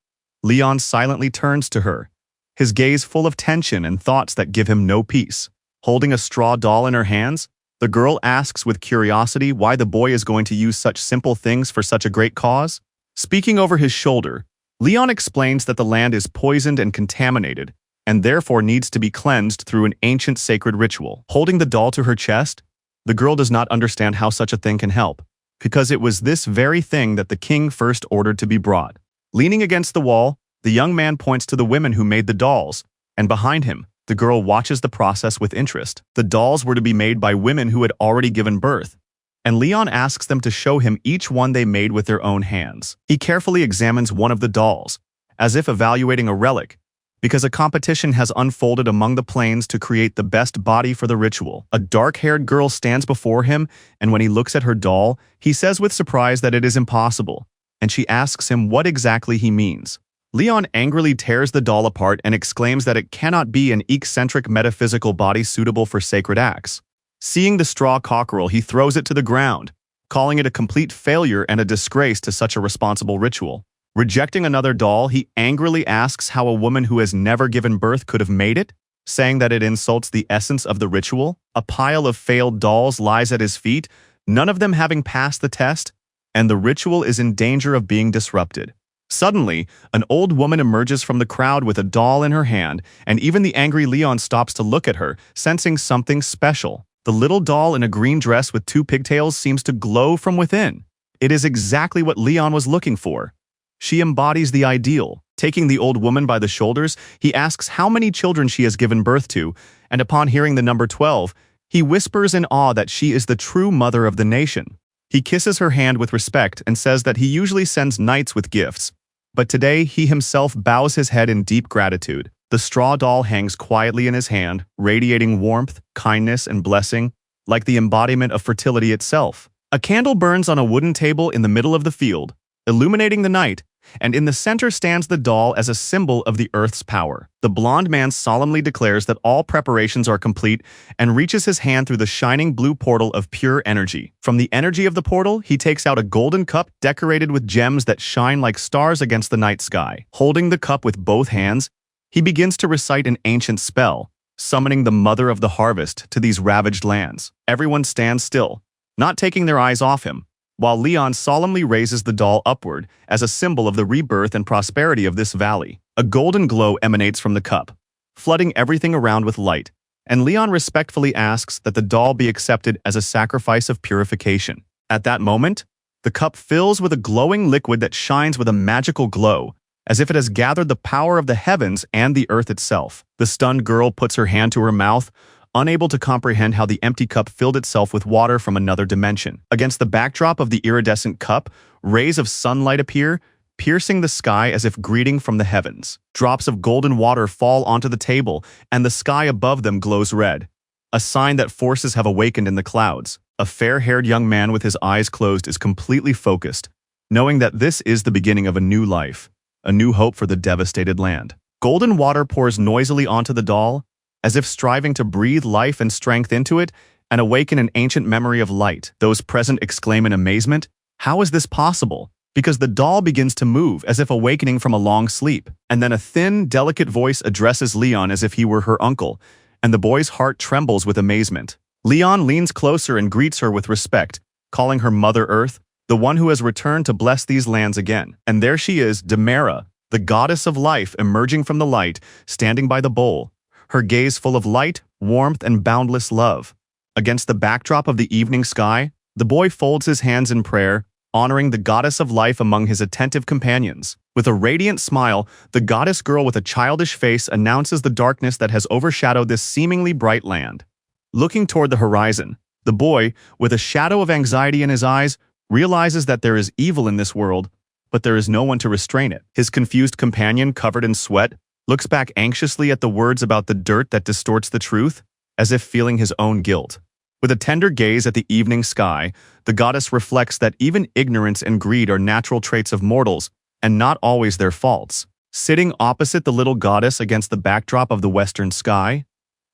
Leon silently turns to her, his gaze full of tension and thoughts that give him no peace. Holding a straw doll in her hands, the girl asks with curiosity why the boy is going to use such simple things for such a great cause. Speaking over his shoulder, Leon explains that the land is poisoned and contaminated, and therefore needs to be cleansed through an ancient sacred ritual. Holding the doll to her chest, the girl does not understand how such a thing can help, because it was this very thing that the king first ordered to be brought. Leaning against the wall, the young man points to the women who made the dolls, and behind him, the girl watches the process with interest. The dolls were to be made by women who had already given birth, and Leon asks them to show him each one they made with their own hands. He carefully examines one of the dolls, as if evaluating a relic, because a competition has unfolded among the planes to create the best body for the ritual. A dark-haired girl stands before him, and when he looks at her doll, he says with surprise that it is impossible, and she asks him what exactly he means. Leon angrily tears the doll apart and exclaims that it cannot be an eccentric metaphysical body suitable for sacred acts. Seeing the straw cockerel, he throws it to the ground, calling it a complete failure and a disgrace to such a responsible ritual. Rejecting another doll, he angrily asks how a woman who has never given birth could have made it, saying that it insults the essence of the ritual. A pile of failed dolls lies at his feet, none of them having passed the test, and the ritual is in danger of being disrupted. Suddenly, an old woman emerges from the crowd with a doll in her hand, and even the angry Leon stops to look at her, sensing something special. The little doll in a green dress with 2 pigtails seems to glow from within. It is exactly what Leon was looking for. She embodies the ideal. Taking the old woman by the shoulders, he asks how many children she has given birth to, and upon hearing the number 12, he whispers in awe that she is the true mother of the nation. He kisses her hand with respect and says that he usually sends knights with gifts, but today he himself bows his head in deep gratitude. The straw doll hangs quietly in his hand, radiating warmth, kindness, and blessing, like the embodiment of fertility itself. A candle burns on a wooden table in the middle of the field, illuminating the night, and in the center stands the doll as a symbol of the earth's power. The blonde man solemnly declares that all preparations are complete and reaches his hand through the shining blue portal of pure energy. From the energy of the portal, he takes out a golden cup decorated with gems that shine like stars against the night sky. Holding the cup with both hands, he begins to recite an ancient spell, summoning the mother of the harvest to these ravaged lands. Everyone stands still, not taking their eyes off him, while Leon solemnly raises the doll upward as a symbol of the rebirth and prosperity of this valley. A golden glow emanates from the cup, flooding everything around with light, and Leon respectfully asks that the doll be accepted as a sacrifice of purification. At that moment, the cup fills with a glowing liquid that shines with a magical glow, as if it has gathered the power of the heavens and the earth itself. The stunned girl puts her hand to her mouth, unable to comprehend how the empty cup filled itself with water from another dimension. Against the backdrop of the iridescent cup, rays of sunlight appear, piercing the sky as if greeting from the heavens. Drops of golden water fall onto the table, and the sky above them glows red, a sign that forces have awakened in the clouds. A fair-haired young man with his eyes closed is completely focused, knowing that this is the beginning of a new life, a new hope for the devastated land. Golden water pours noisily onto the doll, as if striving to breathe life and strength into it and awaken an ancient memory of light. Those present exclaim in amazement, "How is this possible?" Because the doll begins to move as if awakening from a long sleep. And then a thin, delicate voice addresses Leon as if he were her uncle, and the boy's heart trembles with amazement. Leon leans closer and greets her with respect, calling her Mother Earth, the one who has returned to bless these lands again. And there she is, Demera, the goddess of life, emerging from the light, standing by the bowl, her gaze full of light, warmth, and boundless love. Against the backdrop of the evening sky, the boy folds his hands in prayer, honoring the goddess of life among his attentive companions. With a radiant smile, the goddess girl with a childish face announces the darkness that has overshadowed this seemingly bright land. Looking toward the horizon, the boy, with a shadow of anxiety in his eyes, realizes that there is evil in this world, but there is no one to restrain it. His confused companion, covered in sweat, looks back anxiously at the words about the dirt that distorts the truth, as if feeling his own guilt. With a tender gaze at the evening sky, the goddess reflects that even ignorance and greed are natural traits of mortals, and not always their faults. Sitting opposite the little goddess against the backdrop of the western sky,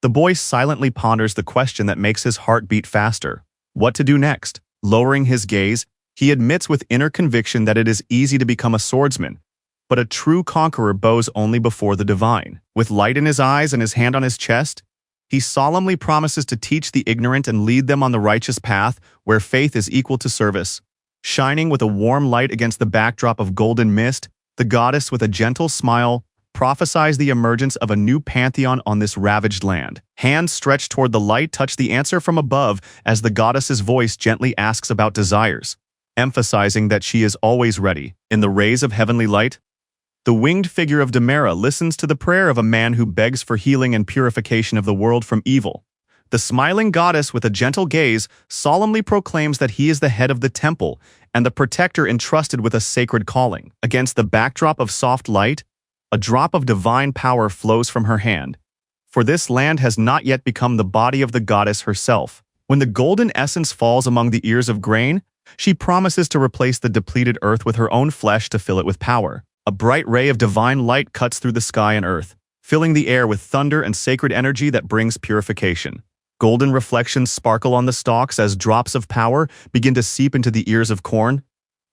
the boy silently ponders the question that makes his heart beat faster. What to do next? Lowering his gaze, he admits with inner conviction that it is easy to become a swordsman, but a true conqueror bows only before the divine. With light in his eyes and his hand on his chest, he solemnly promises to teach the ignorant and lead them on the righteous path where faith is equal to service. Shining with a warm light against the backdrop of golden mist, the goddess with a gentle smile prophesies the emergence of a new pantheon on this ravaged land. Hands stretched toward the light touch the answer from above as the goddess's voice gently asks about desires, emphasizing that she is always ready. In the rays of heavenly light, the winged figure of Demera listens to the prayer of a man who begs for healing and purification of the world from evil. The smiling goddess with a gentle gaze solemnly proclaims that he is the head of the temple and the protector entrusted with a sacred calling. Against the backdrop of soft light, A drop of divine power flows from her hand, for this land has not yet become the body of the goddess herself. When the golden essence falls among the ears of grain, she promises to replace the depleted earth with her own flesh to fill it with power. A bright ray of divine light cuts through the sky and earth, filling the air with thunder and sacred energy that brings purification. Golden reflections sparkle on the stalks as drops of power begin to seep into the ears of corn,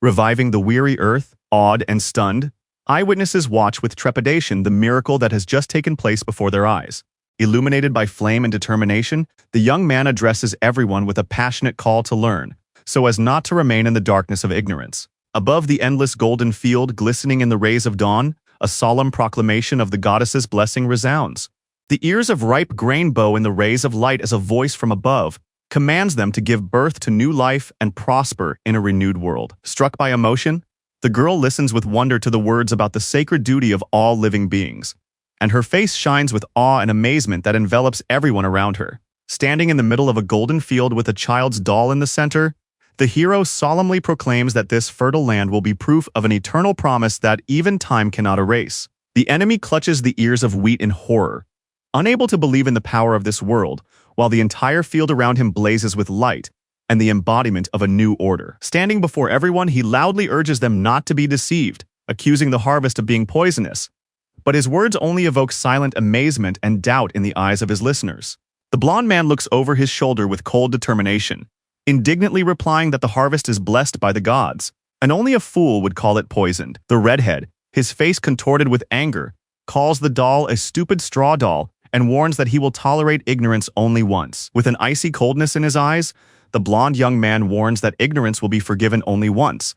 reviving the weary earth. Awed and stunned, eyewitnesses watch with trepidation the miracle that has just taken place before their eyes. Illuminated by flame and determination, the young man addresses everyone with a passionate call to learn, so as not to remain in the darkness of ignorance. Above the endless golden field glistening in the rays of dawn, a solemn proclamation of the goddess's blessing resounds. The ears of ripe grain bow in the rays of light as a voice from above commands them to give birth to new life and prosper in a renewed world. Struck by emotion, the girl listens with wonder to the words about the sacred duty of all living beings, and her face shines with awe and amazement that envelops everyone around her. Standing in the middle of a golden field with a child's doll in the center, the hero solemnly proclaims that this fertile land will be proof of an eternal promise that even time cannot erase. The enemy clutches the ears of wheat in horror, unable to believe in the power of this world, while the entire field around him blazes with light and the embodiment of a new order. Standing before everyone, he loudly urges them not to be deceived, accusing the harvest of being poisonous. But his words only evoke silent amazement and doubt in the eyes of his listeners. The blond man looks over his shoulder with cold determination, indignantly replying that the harvest is blessed by the gods, and only a fool would call it poisoned. The redhead, his face contorted with anger, calls the doll a stupid straw doll and warns that he will tolerate ignorance only once. With an icy coldness in his eyes, the blond young man warns that ignorance will be forgiven only once,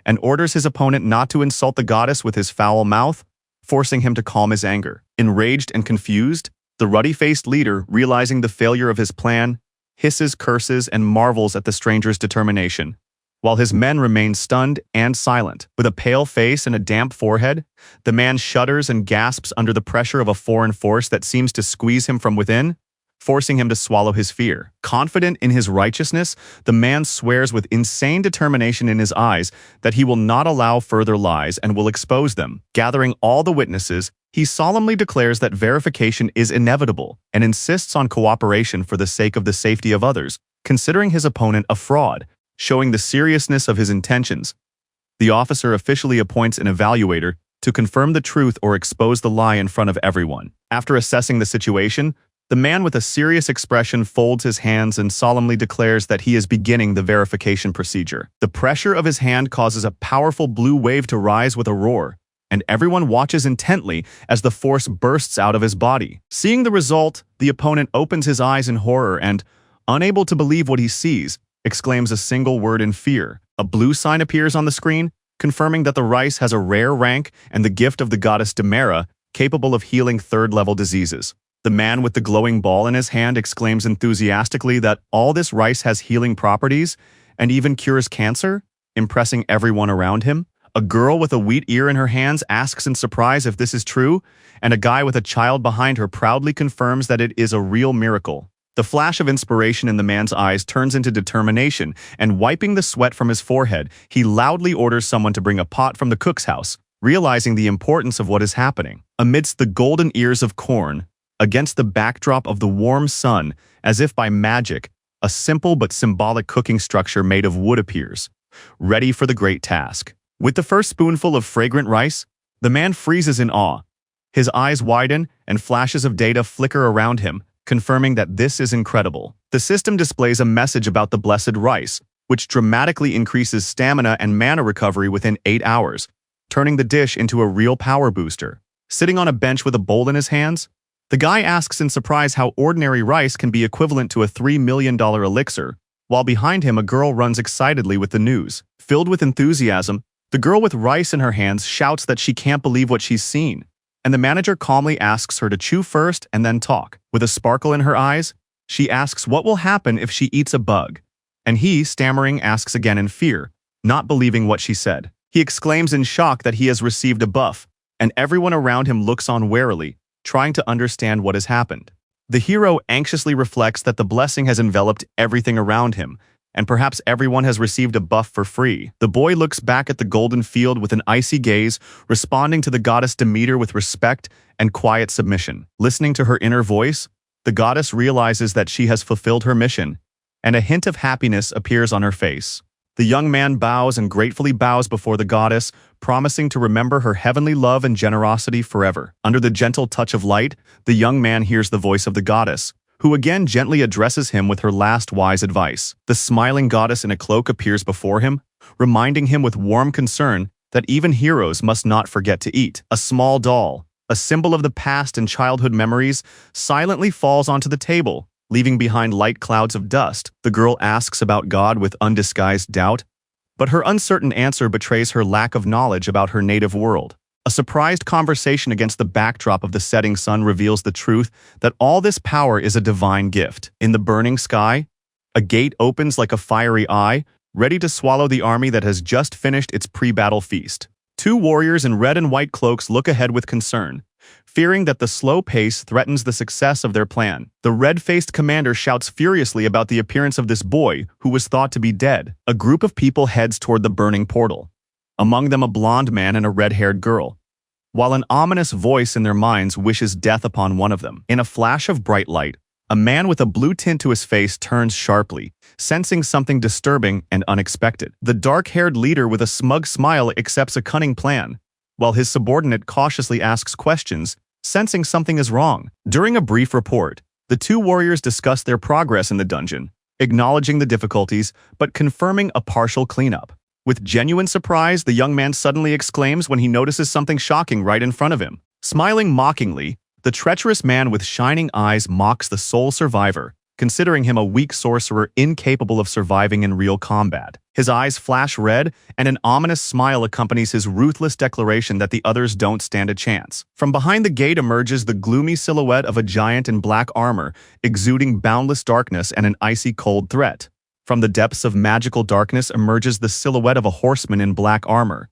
and orders his opponent not to insult the goddess with his foul mouth, forcing him to calm his anger. Enraged and confused, the ruddy-faced leader, realizing the failure of his plan, hisses, curses, and marvels at the stranger's determination, while his men remain stunned and silent. With a pale face and a damp forehead, the man shudders and gasps under the pressure of a foreign force that seems to squeeze him from within, forcing him to swallow his fear. Confident in his righteousness, the man swears with insane determination in his eyes that he will not allow further lies and will expose them. Gathering all the witnesses, he solemnly declares that verification is inevitable and insists on cooperation for the sake of the safety of others, considering his opponent a fraud. Showing the seriousness of his intentions, the officer officially appoints an evaluator to confirm the truth or expose the lie in front of everyone. After assessing the situation, the man with a serious expression folds his hands and solemnly declares that he is beginning the verification procedure. The pressure of his hand causes a powerful blue wave to rise with a roar, and everyone watches intently as the force bursts out of his body. Seeing the result, the opponent opens his eyes in horror and, unable to believe what he sees, exclaims a single word in fear. A blue sign appears on the screen, confirming that the rice has a rare rank and the gift of the goddess Demera, capable of healing third-level diseases. The man with the glowing ball in his hand exclaims enthusiastically that all this rice has healing properties and even cures cancer, impressing everyone around him. A girl with a wheat ear in her hands asks in surprise if this is true, and a guy with a child behind her proudly confirms that it is a real miracle. The flash of inspiration in the man's eyes turns into determination, and wiping the sweat from his forehead, he loudly orders someone to bring a pot from the cook's house, realizing the importance of what is happening. Amidst the golden ears of corn, against the backdrop of the warm sun, as if by magic, a simple but symbolic cooking structure made of wood appears, ready for the great task. With the first spoonful of fragrant rice, the man freezes in awe. His eyes widen, and flashes of data flicker around him, confirming that this is incredible. The system displays a message about the blessed rice, which dramatically increases stamina and mana recovery within 8 hours, turning the dish into a real power booster. Sitting on a bench with a bowl in his hands, the guy asks in surprise how ordinary rice can be equivalent to a $3 million elixir, while behind him a girl runs excitedly with the news. Filled with enthusiasm, the girl with rice in her hands shouts that she can't believe what she's seen, and the manager calmly asks her to chew first and then talk. With a sparkle in her eyes, she asks what will happen if she eats a bug, and he, stammering, asks again in fear, not believing what she said. He exclaims in shock that he has received a buff, and everyone around him looks on warily, trying to understand what has happened. The hero anxiously reflects that the blessing has enveloped everything around him, and perhaps everyone has received a buff for free. The boy looks back at the golden field with an icy gaze, responding to the goddess Demeter with respect and quiet submission. Listening to her inner voice, the goddess realizes that she has fulfilled her mission, and a hint of happiness appears on her face. The young man bows and gratefully bows before the goddess, promising to remember her heavenly love and generosity forever. Under the gentle touch of light, the young man hears the voice of the goddess, who again gently addresses him with her last wise advice. The smiling goddess in a cloak appears before him, reminding him with warm concern that even heroes must not forget to eat. A small doll, a symbol of the past and childhood memories, silently falls onto the table, leaving behind light clouds of dust. The girl asks about God with undisguised doubt, but her uncertain answer betrays her lack of knowledge about her native world. A surprised conversation against the backdrop of the setting sun reveals the truth that all this power is a divine gift. In the burning sky, a gate opens like a fiery eye, ready to swallow the army that has just finished its pre-battle feast. Two warriors in red and white cloaks look ahead with concern, fearing that the slow pace threatens the success of their plan. The red-faced commander shouts furiously about the appearance of this boy, who was thought to be dead. A group of people heads toward the burning portal, among them a blonde man and a red-haired girl, while an ominous voice in their minds wishes death upon one of them. In a flash of bright light, a man with a blue tint to his face turns sharply, sensing something disturbing and unexpected. The dark-haired leader with a smug smile accepts a cunning plan, while his subordinate cautiously asks questions, sensing something is wrong. During a brief report, the two warriors discuss their progress in the dungeon, acknowledging the difficulties but confirming a partial cleanup. With genuine surprise, the young man suddenly exclaims when he notices something shocking right in front of him. Smiling mockingly, the treacherous man with shining eyes mocks the sole survivor, considering him a weak sorcerer incapable of surviving in real combat. His eyes flash red, and an ominous smile accompanies his ruthless declaration that the others don't stand a chance. From behind the gate emerges the gloomy silhouette of a giant in black armor, exuding boundless darkness and an icy cold threat. From the depths of magical darkness emerges the silhouette of a horseman in black armor,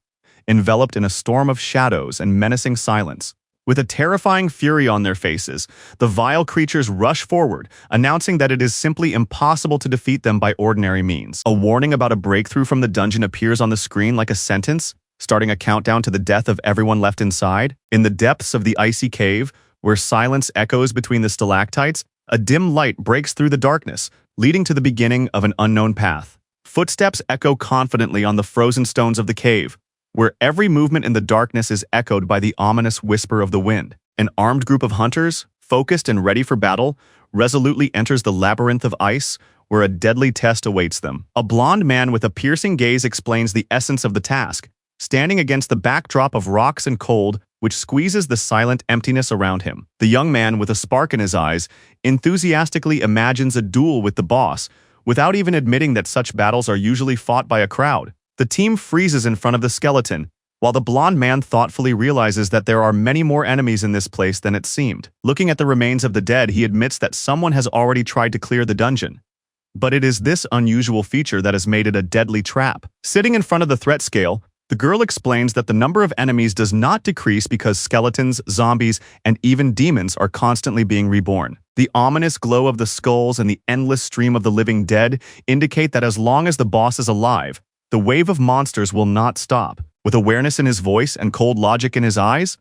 enveloped in a storm of shadows and menacing silence. With a terrifying fury on their faces, the vile creatures rush forward, announcing that it is simply impossible to defeat them by ordinary means. A warning about a breakthrough from the dungeon appears on the screen like a sentence, starting a countdown to the death of everyone left inside. In the depths of the icy cave, where silence echoes between the stalactites, a dim light breaks through the darkness, leading to the beginning of an unknown path. Footsteps echo confidently on the frozen stones of the cave, where every movement in the darkness is echoed by the ominous whisper of the wind. An armed group of hunters, focused and ready for battle, resolutely enters the labyrinth of ice, where a deadly test awaits them. A blond man with a piercing gaze explains the essence of the task, standing against the backdrop of rocks and cold, which squeezes the silent emptiness around him. The young man, with a spark in his eyes, enthusiastically imagines a duel with the boss, without even admitting that such battles are usually fought by a crowd. The team freezes in front of the skeleton, while the blond man thoughtfully realizes that there are many more enemies in this place than it seemed. Looking at the remains of the dead, he admits that someone has already tried to clear the dungeon. But it is this unusual feature that has made it a deadly trap. Sitting in front of the threat scale, the girl explains that the number of enemies does not decrease because skeletons, zombies, and even demons are constantly being reborn. The ominous glow of the skulls and the endless stream of the living dead indicate that as long as the boss is alive, the wave of monsters will not stop. With awareness in his voice and cold logic in his eyes,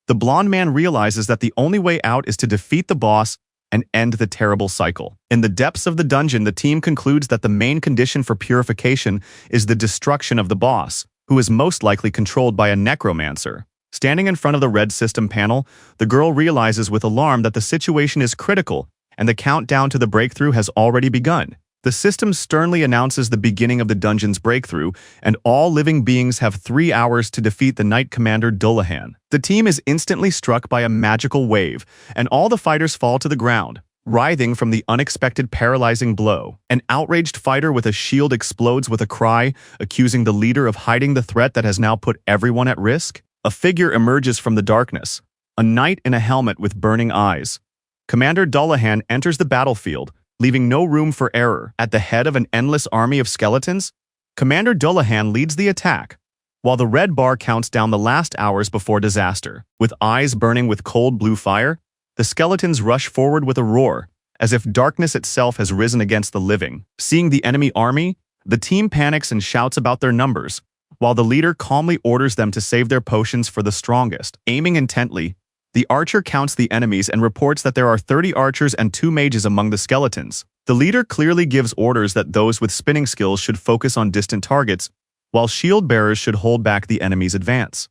the blond man realizes that the only way out is to defeat the boss and end the terrible cycle. In the depths of the dungeon, the team concludes that the main condition for purification is the destruction of the boss, who is most likely controlled by a necromancer. Standing in front of the red system panel, the girl realizes with alarm that the situation is critical and the countdown to the breakthrough has already begun. The system sternly announces the beginning of the dungeon's breakthrough, and all living beings have 3 hours to defeat the Knight Commander Dullahan. The team is instantly struck by a magical wave, and all the fighters fall to the ground, writhing from the unexpected paralyzing blow. An outraged fighter with a shield explodes with a cry, accusing the leader of hiding the threat that has now put everyone at risk. A figure emerges from the darkness, a knight in a helmet with burning eyes. Commander Dullahan enters the battlefield, leaving no room for error. At the head of an endless army of skeletons, Commander Dullahan leads the attack, while the red bar counts down the last hours before disaster. With eyes burning with cold blue fire, the skeletons rush forward with a roar, as if darkness itself has risen against the living. Seeing the enemy army, the team panics and shouts about their numbers, while the leader calmly orders them to save their potions for the strongest. Aiming intently, the archer counts the enemies and reports that there are 30 archers and 2 mages among the skeletons. The leader clearly gives orders that those with spinning skills should focus on distant targets, while shield bearers should hold back the enemy's advance.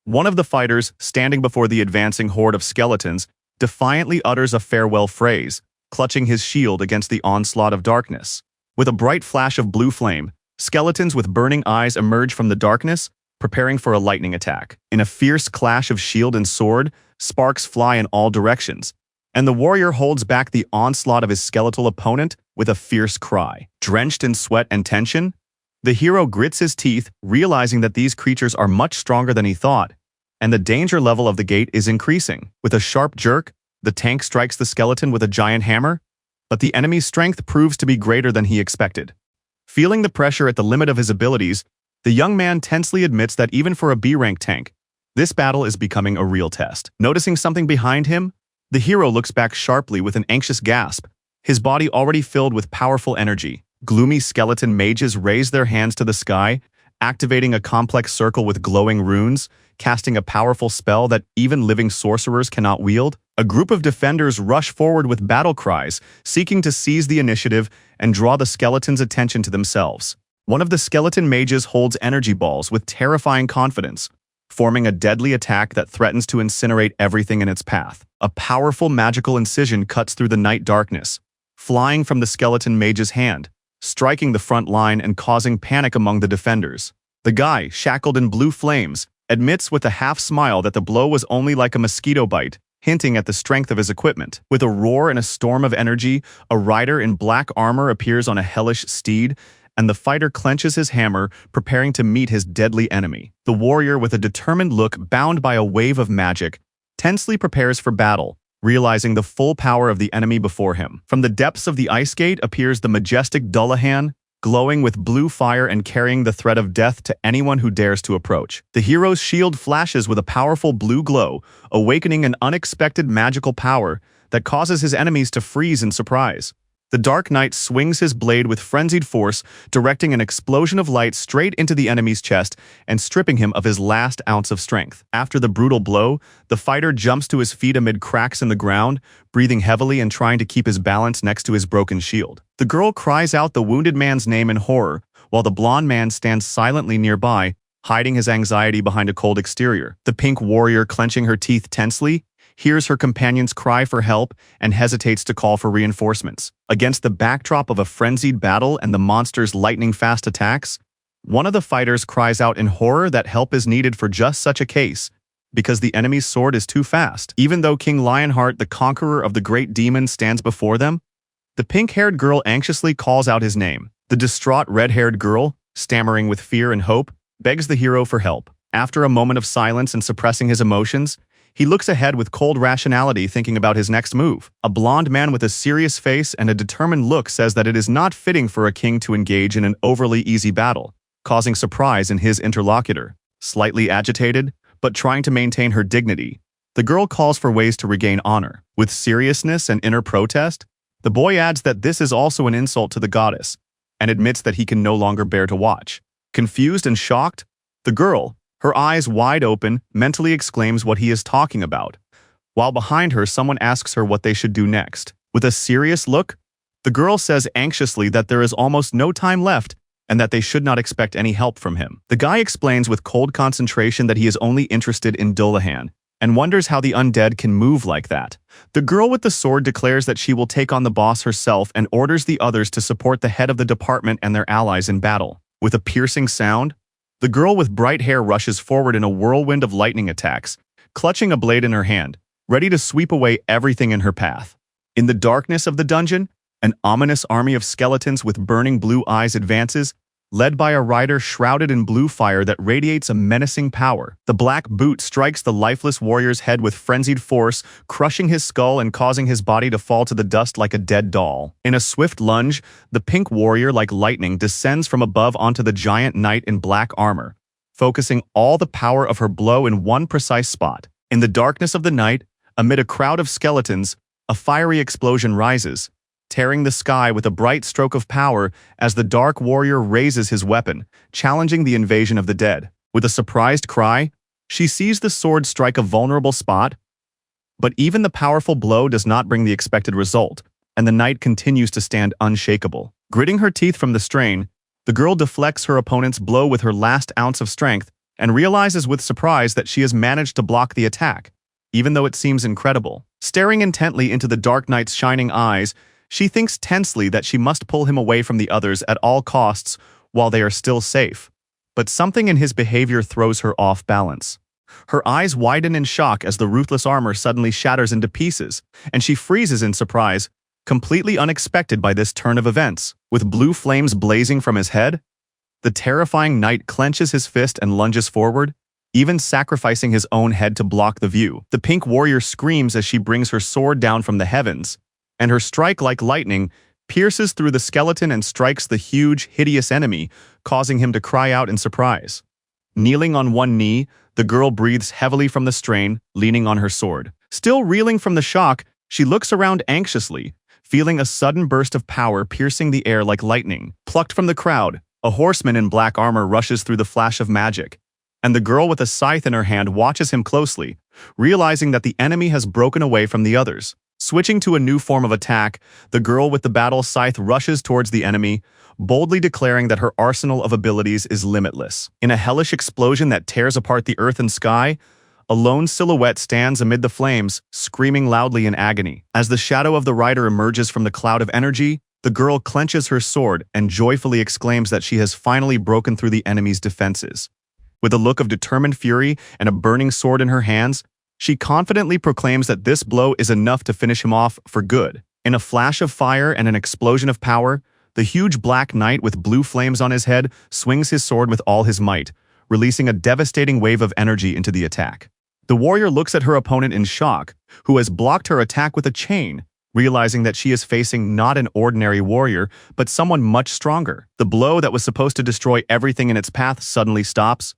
One of the fighters, standing before the advancing horde of skeletons, defiantly utters a farewell phrase, clutching his shield against the onslaught of darkness. With a bright flash of blue flame, skeletons with burning eyes emerge from the darkness, preparing for a lightning attack. In a fierce clash of shield and sword, sparks fly in all directions, and the warrior holds back the onslaught of his skeletal opponent with a fierce cry. Drenched in sweat and tension, the hero grits his teeth, realizing that these creatures are much stronger than he thought, and the danger level of the gate is increasing. With a sharp jerk, the tank strikes the skeleton with a giant hammer, but the enemy's strength proves to be greater than he expected. Feeling the pressure at the limit of his abilities, the young man tensely admits that even for a B-rank tank, this battle is becoming a real test. Noticing something behind him, the hero looks back sharply with an anxious gasp, his body already filled with powerful energy. Gloomy skeleton mages raise their hands to the sky, activating a complex circle with glowing runes, casting a powerful spell that even living sorcerers cannot wield. A group of defenders rush forward with battle cries, seeking to seize the initiative and draw the skeleton's attention to themselves. One of the skeleton mages holds energy balls with terrifying confidence, forming a deadly attack that threatens to incinerate everything in its path. A powerful magical incision cuts through the night darkness, flying from the skeleton mage's hand, striking the front line and causing panic among the defenders. The guy, shackled in blue flames, admits with a half-smile that the blow was only like a mosquito bite, hinting at the strength of his equipment. With a roar and a storm of energy, a rider in black armor appears on a hellish steed, and the fighter clenches his hammer, preparing to meet his deadly enemy. The warrior, with a determined look bound by a wave of magic, tensely prepares for battle, realizing the full power of the enemy before him. From the depths of the ice gate appears the majestic Dullahan, glowing with blue fire and carrying the threat of death to anyone who dares to approach. The hero's shield flashes with a powerful blue glow, awakening an unexpected magical power that causes his enemies to freeze in surprise. The Dark Knight swings his blade with frenzied force, directing an explosion of light straight into the enemy's chest and stripping him of his last ounce of strength. After the brutal blow, the fighter jumps to his feet amid cracks in the ground, breathing heavily and trying to keep his balance next to his broken shield. The girl cries out the wounded man's name in horror, while the blonde man stands silently nearby, hiding his anxiety behind a cold exterior. The pink warrior, clenching her teeth tensely, hears her companion's cry for help and hesitates to call for reinforcements. Against the backdrop of a frenzied battle and the monster's lightning-fast attacks, one of the fighters cries out in horror that help is needed for just such a case, because the enemy's sword is too fast. Even though King Lionheart, the conqueror of the great demon, stands before them, the pink-haired girl anxiously calls out his name. The distraught red-haired girl, stammering with fear and hope, begs the hero for help. After a moment of silence and suppressing his emotions, he looks ahead with cold rationality, thinking about his next move. A blonde man with a serious face and a determined look says that it is not fitting for a king to engage in an overly easy battle, causing surprise in his interlocutor. Slightly agitated, but trying to maintain her dignity, the girl calls for ways to regain honor. With seriousness and inner protest, the boy adds that this is also an insult to the goddess, and admits that he can no longer bear to watch. Confused and shocked, the girl, her eyes wide open, mentally exclaims what he is talking about, while behind her someone asks her what they should do next. With a serious look, the girl says anxiously that there is almost no time left and that they should not expect any help from him. The guy explains with cold concentration that he is only interested in Dullahan, and wonders how the undead can move like that. The girl with the sword declares that she will take on the boss herself and orders the others to support the head of the department and their allies in battle. With a piercing sound, the girl with bright hair rushes forward in a whirlwind of lightning attacks, clutching a blade in her hand, ready to sweep away everything in her path. In the darkness of the dungeon, an ominous army of skeletons with burning blue eyes advances, led by a rider shrouded in blue fire that radiates a menacing power. The black boot strikes the lifeless warrior's head with frenzied force, crushing his skull and causing his body to fall to the dust like a dead doll. In a swift lunge, the pink warrior, like lightning, descends from above onto the giant knight in black armor, focusing all the power of her blow in one precise spot. In the darkness of the night, amid a crowd of skeletons, a fiery explosion rises, tearing the sky with a bright stroke of power as the Dark Warrior raises his weapon, challenging the invasion of the dead. With a surprised cry, she sees the sword strike a vulnerable spot, but even the powerful blow does not bring the expected result, and the knight continues to stand unshakable. Gritting her teeth from the strain, the girl deflects her opponent's blow with her last ounce of strength and realizes with surprise that she has managed to block the attack, even though it seems incredible. Staring intently into the Dark Knight's shining eyes, she thinks tensely that she must pull him away from the others at all costs while they are still safe. But something in his behavior throws her off balance. Her eyes widen in shock as the ruthless armor suddenly shatters into pieces, and she freezes in surprise, completely unexpected by this turn of events. With blue flames blazing from his head, the terrifying knight clenches his fist and lunges forward, even sacrificing his own head to block the view. The pink warrior screams as she brings her sword down from the heavens, and her strike, like lightning, pierces through the skeleton and strikes the huge, hideous enemy, causing him to cry out in surprise. Kneeling on one knee, the girl breathes heavily from the strain, leaning on her sword. Still reeling from the shock, she looks around anxiously, feeling a sudden burst of power piercing the air like lightning. Plucked from the crowd, a horseman in black armor rushes through the flash of magic, and the girl with a scythe in her hand watches him closely, realizing that the enemy has broken away from the others. Switching to a new form of attack, the girl with the battle scythe rushes towards the enemy, boldly declaring that her arsenal of abilities is limitless. In a hellish explosion that tears apart the earth and sky, a lone silhouette stands amid the flames, screaming loudly in agony. As the shadow of the rider emerges from the cloud of energy, the girl clenches her sword and joyfully exclaims that she has finally broken through the enemy's defenses. With a look of determined fury and a burning sword in her hands, she confidently proclaims that this blow is enough to finish him off for good. In a flash of fire and an explosion of power, the huge black knight with blue flames on his head swings his sword with all his might, releasing a devastating wave of energy into the attack. The warrior looks at her opponent in shock, who has blocked her attack with a chain, realizing that she is facing not an ordinary warrior, but someone much stronger. The blow that was supposed to destroy everything in its path suddenly stops.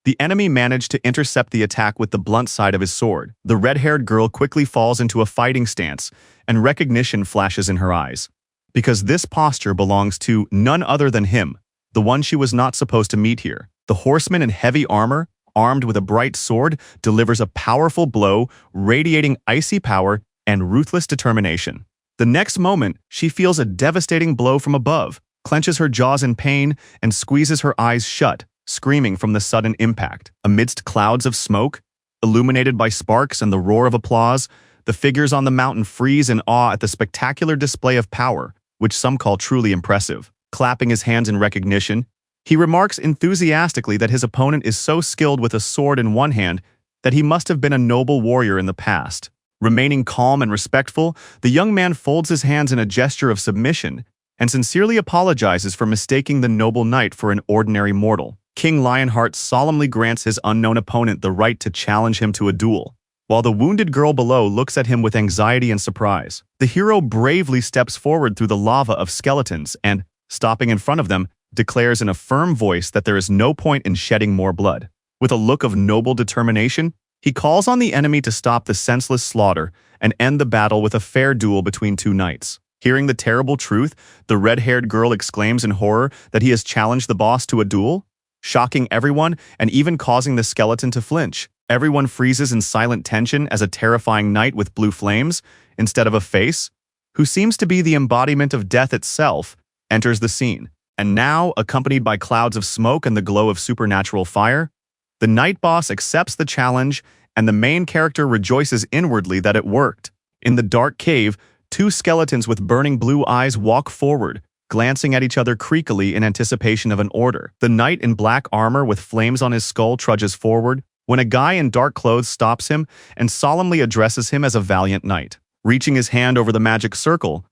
The enemy managed to intercept the attack with the blunt side of his sword. The red-haired girl quickly falls into a fighting stance, and recognition flashes in her eyes. Because this posture belongs to none other than him, the one she was not supposed to meet here. The horseman in heavy armor, armed with a bright sword, delivers a powerful blow, radiating icy power and ruthless determination. The next moment, she feels a devastating blow from above, clenches her jaws in pain, and squeezes her eyes shut, screaming from the sudden impact. Amidst clouds of smoke, illuminated by sparks and the roar of applause, the figures on the mountain freeze in awe at the spectacular display of power, which some call truly impressive. Clapping his hands in recognition, he remarks enthusiastically that his opponent is so skilled with a sword in one hand that he must have been a noble warrior in the past. Remaining calm and respectful, the young man folds his hands in a gesture of submission and sincerely apologizes for mistaking the noble knight for an ordinary mortal. King Lionheart solemnly grants his unknown opponent the right to challenge him to a duel, while the wounded girl below looks at him with anxiety and surprise. The hero bravely steps forward through the lava of skeletons and, stopping in front of them, declares in a firm voice that there is no point in shedding more blood. With a look of noble determination, he calls on the enemy to stop the senseless slaughter and end the battle with a fair duel between two knights. Hearing the terrible truth, the red-haired girl exclaims in horror that he has challenged the boss to a duel, shocking everyone and even causing the skeleton to flinch. Everyone freezes in silent tension as a terrifying knight with blue flames, instead of a face, who seems to be the embodiment of death itself, enters the scene. And now, accompanied by clouds of smoke and the glow of supernatural fire, the night boss accepts the challenge, and the main character rejoices inwardly that it worked. In the dark cave, two skeletons with burning blue eyes walk forward, glancing at each other creakily in anticipation of an order. The knight in black armor with flames on his skull trudges forward, when a guy in dark clothes stops him and solemnly addresses him as a valiant knight. Reaching his hand over the magic circle,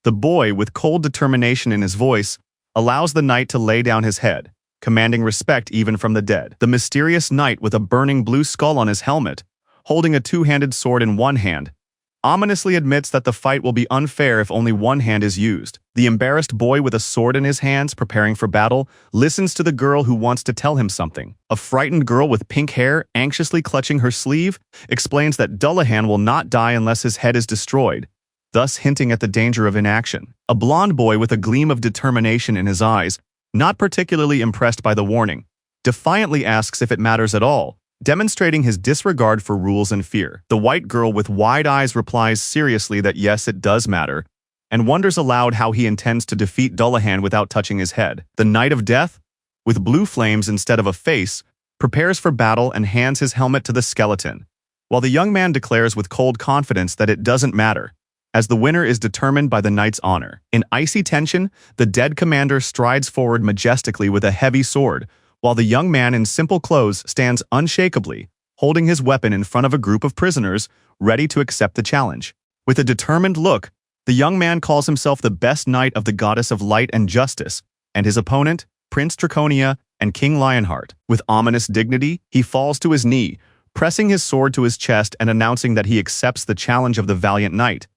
the boy, with cold determination in his voice, allows the knight to lay down his head, commanding respect even from the dead. The mysterious knight with a burning blue skull on his helmet, holding a two-handed sword in one hand, ominously admits that the fight will be unfair if only one hand is used. The embarrassed boy with a sword in his hands preparing for battle listens to the girl who wants to tell him something. A frightened girl with pink hair, anxiously clutching her sleeve, explains that Dullahan will not die unless his head is destroyed, thus hinting at the danger of inaction. A blond boy with a gleam of determination in his eyes, not particularly impressed by the warning, defiantly asks if it matters at all, demonstrating his disregard for rules and fear. The white girl with wide eyes replies seriously that yes, it does matter, and wonders aloud how he intends to defeat Dullahan without touching his head. The Knight of Death, with blue flames instead of a face, prepares for battle and hands his helmet to the skeleton, while the young man declares with cold confidence that it doesn't matter, as the winner is determined by the knight's honor. In icy tension, the dead commander strides forward majestically with a heavy sword, while the young man in simple clothes stands unshakably, holding his weapon in front of a group of prisoners, ready to accept the challenge. With a determined look, the young man calls himself the best knight of the goddess of light and justice, and his opponent, Prince Draconia and King Lionheart. With ominous dignity, he falls to his knee, pressing his sword to his chest and announcing that he accepts the challenge of the valiant knight,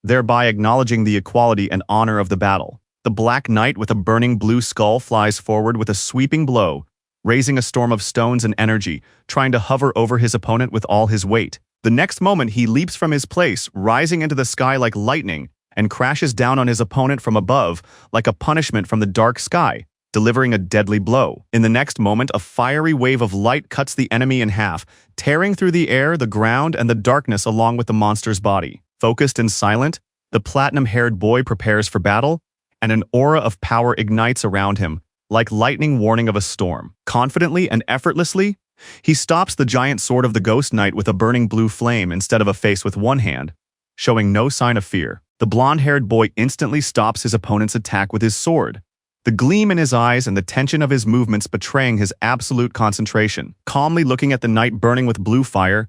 thereby acknowledging the equality and honor of the battle. The Black Knight with a burning blue skull flies forward with a sweeping blow, raising a storm of stones and energy, trying to hover over his opponent with all his weight. The next moment, he leaps from his place, rising into the sky like lightning, and crashes down on his opponent from above, like a punishment from the dark sky, delivering a deadly blow. In the next moment, a fiery wave of light cuts the enemy in half, tearing through the air, the ground, and the darkness along with the monster's body. Focused and silent, the platinum-haired boy prepares for battle, and an aura of power ignites around him, like lightning warning of a storm. Confidently and effortlessly, he stops the giant sword of the Ghost Knight with a burning blue flame instead of a face with one hand, showing no sign of fear. The blonde-haired boy instantly stops his opponent's attack with his sword, the gleam in his eyes and the tension of his movements betraying his absolute concentration. Calmly looking at the knight burning with blue fire,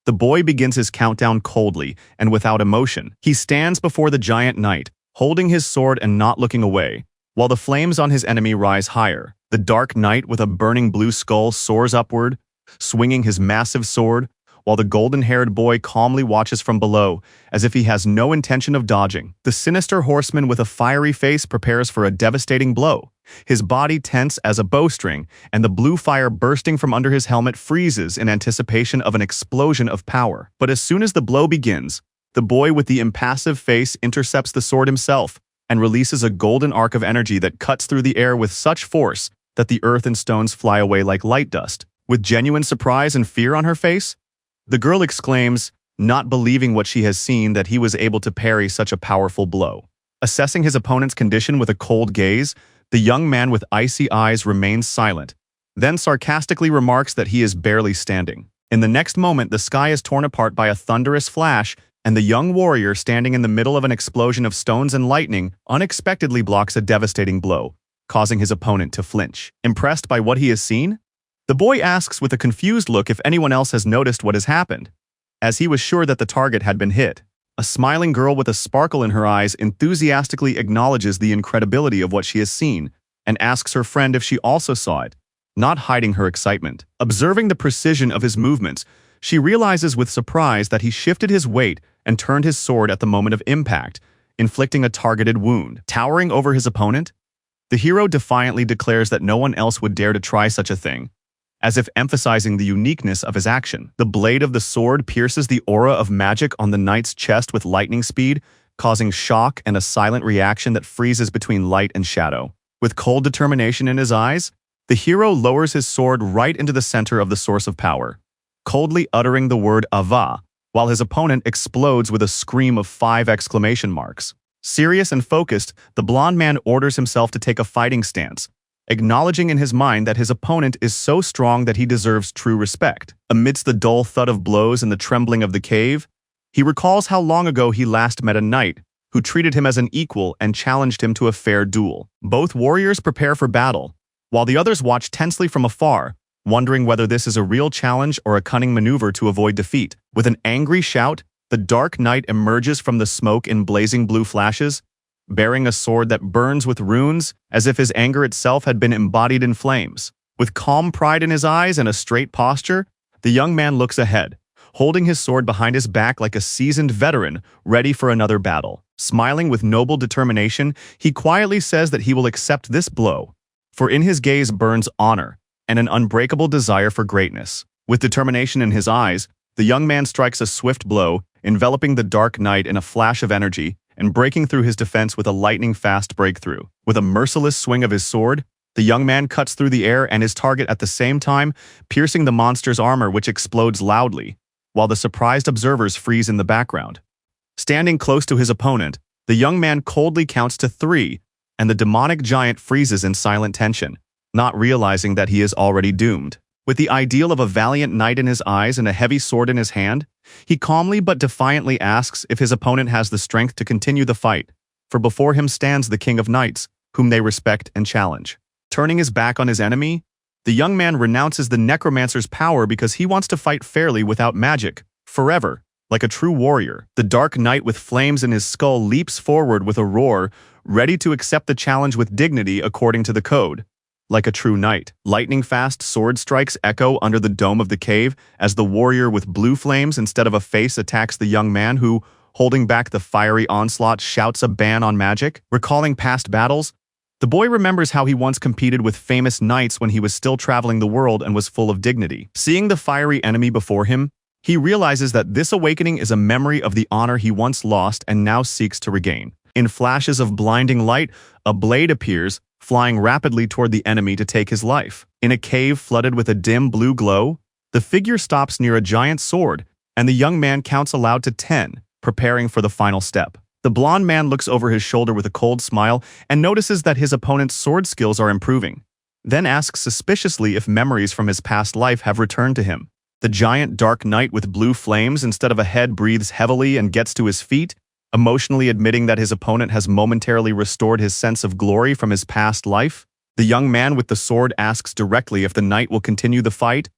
the boy begins his countdown coldly and without emotion. He stands before the giant knight, holding his sword and not looking away, while the flames on his enemy rise higher. The dark knight with a burning blue skull soars upward, swinging his massive sword, while the golden-haired boy calmly watches from below, as if he has no intention of dodging. The sinister horseman with a fiery face prepares for a devastating blow, his body tense as a bowstring, and the blue fire bursting from under his helmet freezes in anticipation of an explosion of power. But as soon as the blow begins, the boy with the impassive face intercepts the sword himself and releases a golden arc of energy that cuts through the air with such force that the earth and stones fly away like light dust. With genuine surprise and fear on her face, the girl exclaims, not believing what she has seen, that he was able to parry such a powerful blow. Assessing his opponent's condition with a cold gaze, the young man with icy eyes remains silent, then sarcastically remarks that he is barely standing. In the next moment, the sky is torn apart by a thunderous flash, and the young warrior, standing in the middle of an explosion of stones and lightning, unexpectedly blocks a devastating blow, causing his opponent to flinch. Impressed by what he has seen, the boy asks with a confused look if anyone else has noticed what has happened, as he was sure that the target had been hit. A smiling girl with a sparkle in her eyes enthusiastically acknowledges the incredibility of what she has seen and asks her friend if she also saw it, not hiding her excitement. Observing the precision of his movements, she realizes with surprise that he shifted his weight and turned his sword at the moment of impact, inflicting a targeted wound. Towering over his opponent, the hero defiantly declares that no one else would dare to try such a thing, as if emphasizing the uniqueness of his action. The blade of the sword pierces the aura of magic on the knight's chest with lightning speed, causing shock and a silent reaction that freezes between light and shadow. With cold determination in his eyes, the hero lowers his sword right into the center of the source of power, coldly uttering the word Ava, while his opponent explodes with a scream of 5 exclamation marks. Serious and focused, the blond man orders himself to take a fighting stance, acknowledging in his mind that his opponent is so strong that he deserves true respect. Amidst the dull thud of blows and the trembling of the cave, he recalls how long ago he last met a knight who treated him as an equal and challenged him to a fair duel. Both warriors prepare for battle, while the others watch tensely from afar, wondering whether this is a real challenge or a cunning maneuver to avoid defeat. With an angry shout, the Dark Knight emerges from the smoke in blazing blue flashes, bearing a sword that burns with runes, as if his anger itself had been embodied in flames. With calm pride in his eyes and a straight posture, the young man looks ahead, holding his sword behind his back like a seasoned veteran, ready for another battle. Smiling with noble determination, he quietly says that he will accept this blow, for in his gaze burns honor and an unbreakable desire for greatness. With determination in his eyes, the young man strikes a swift blow, enveloping the Dark Knight in a flash of energy and breaking through his defense with a lightning-fast breakthrough. With a merciless swing of his sword, the young man cuts through the air and his target at the same time, piercing the monster's armor, which explodes loudly, while the surprised observers freeze in the background. Standing close to his opponent, the young man coldly counts to 3, and the demonic giant freezes in silent tension, not realizing that he is already doomed. With the ideal of a valiant knight in his eyes and a heavy sword in his hand, he calmly but defiantly asks if his opponent has the strength to continue the fight, for before him stands the King of Knights, whom they respect and challenge. Turning his back on his enemy, the young man renounces the necromancer's power because he wants to fight fairly without magic, forever, like a true warrior. The Dark Knight with flames in his skull leaps forward with a roar, ready to accept the challenge with dignity according to the code. Like a true knight, lightning-fast sword strikes echo under the dome of the cave as the warrior with blue flames instead of a face attacks the young man who, holding back the fiery onslaught, shouts a ban on magic. Recalling past battles, the boy remembers how he once competed with famous knights when he was still traveling the world and was full of dignity. Seeing the fiery enemy before him, he realizes that this awakening is a memory of the honor he once lost and now seeks to regain. In flashes of blinding light, a blade appears, flying rapidly toward the enemy to take his life. In a cave flooded with a dim blue glow, the figure stops near a giant sword, and the young man counts aloud to 10, preparing for the final step. The blond man looks over his shoulder with a cold smile and notices that his opponent's sword skills are improving, then asks suspiciously if memories from his past life have returned to him. The giant Dark Knight with blue flames instead of a head breathes heavily and gets to his feet, emotionally admitting that his opponent has momentarily restored his sense of glory from his past life. The young man with the sword asks directly if the knight will continue the fight,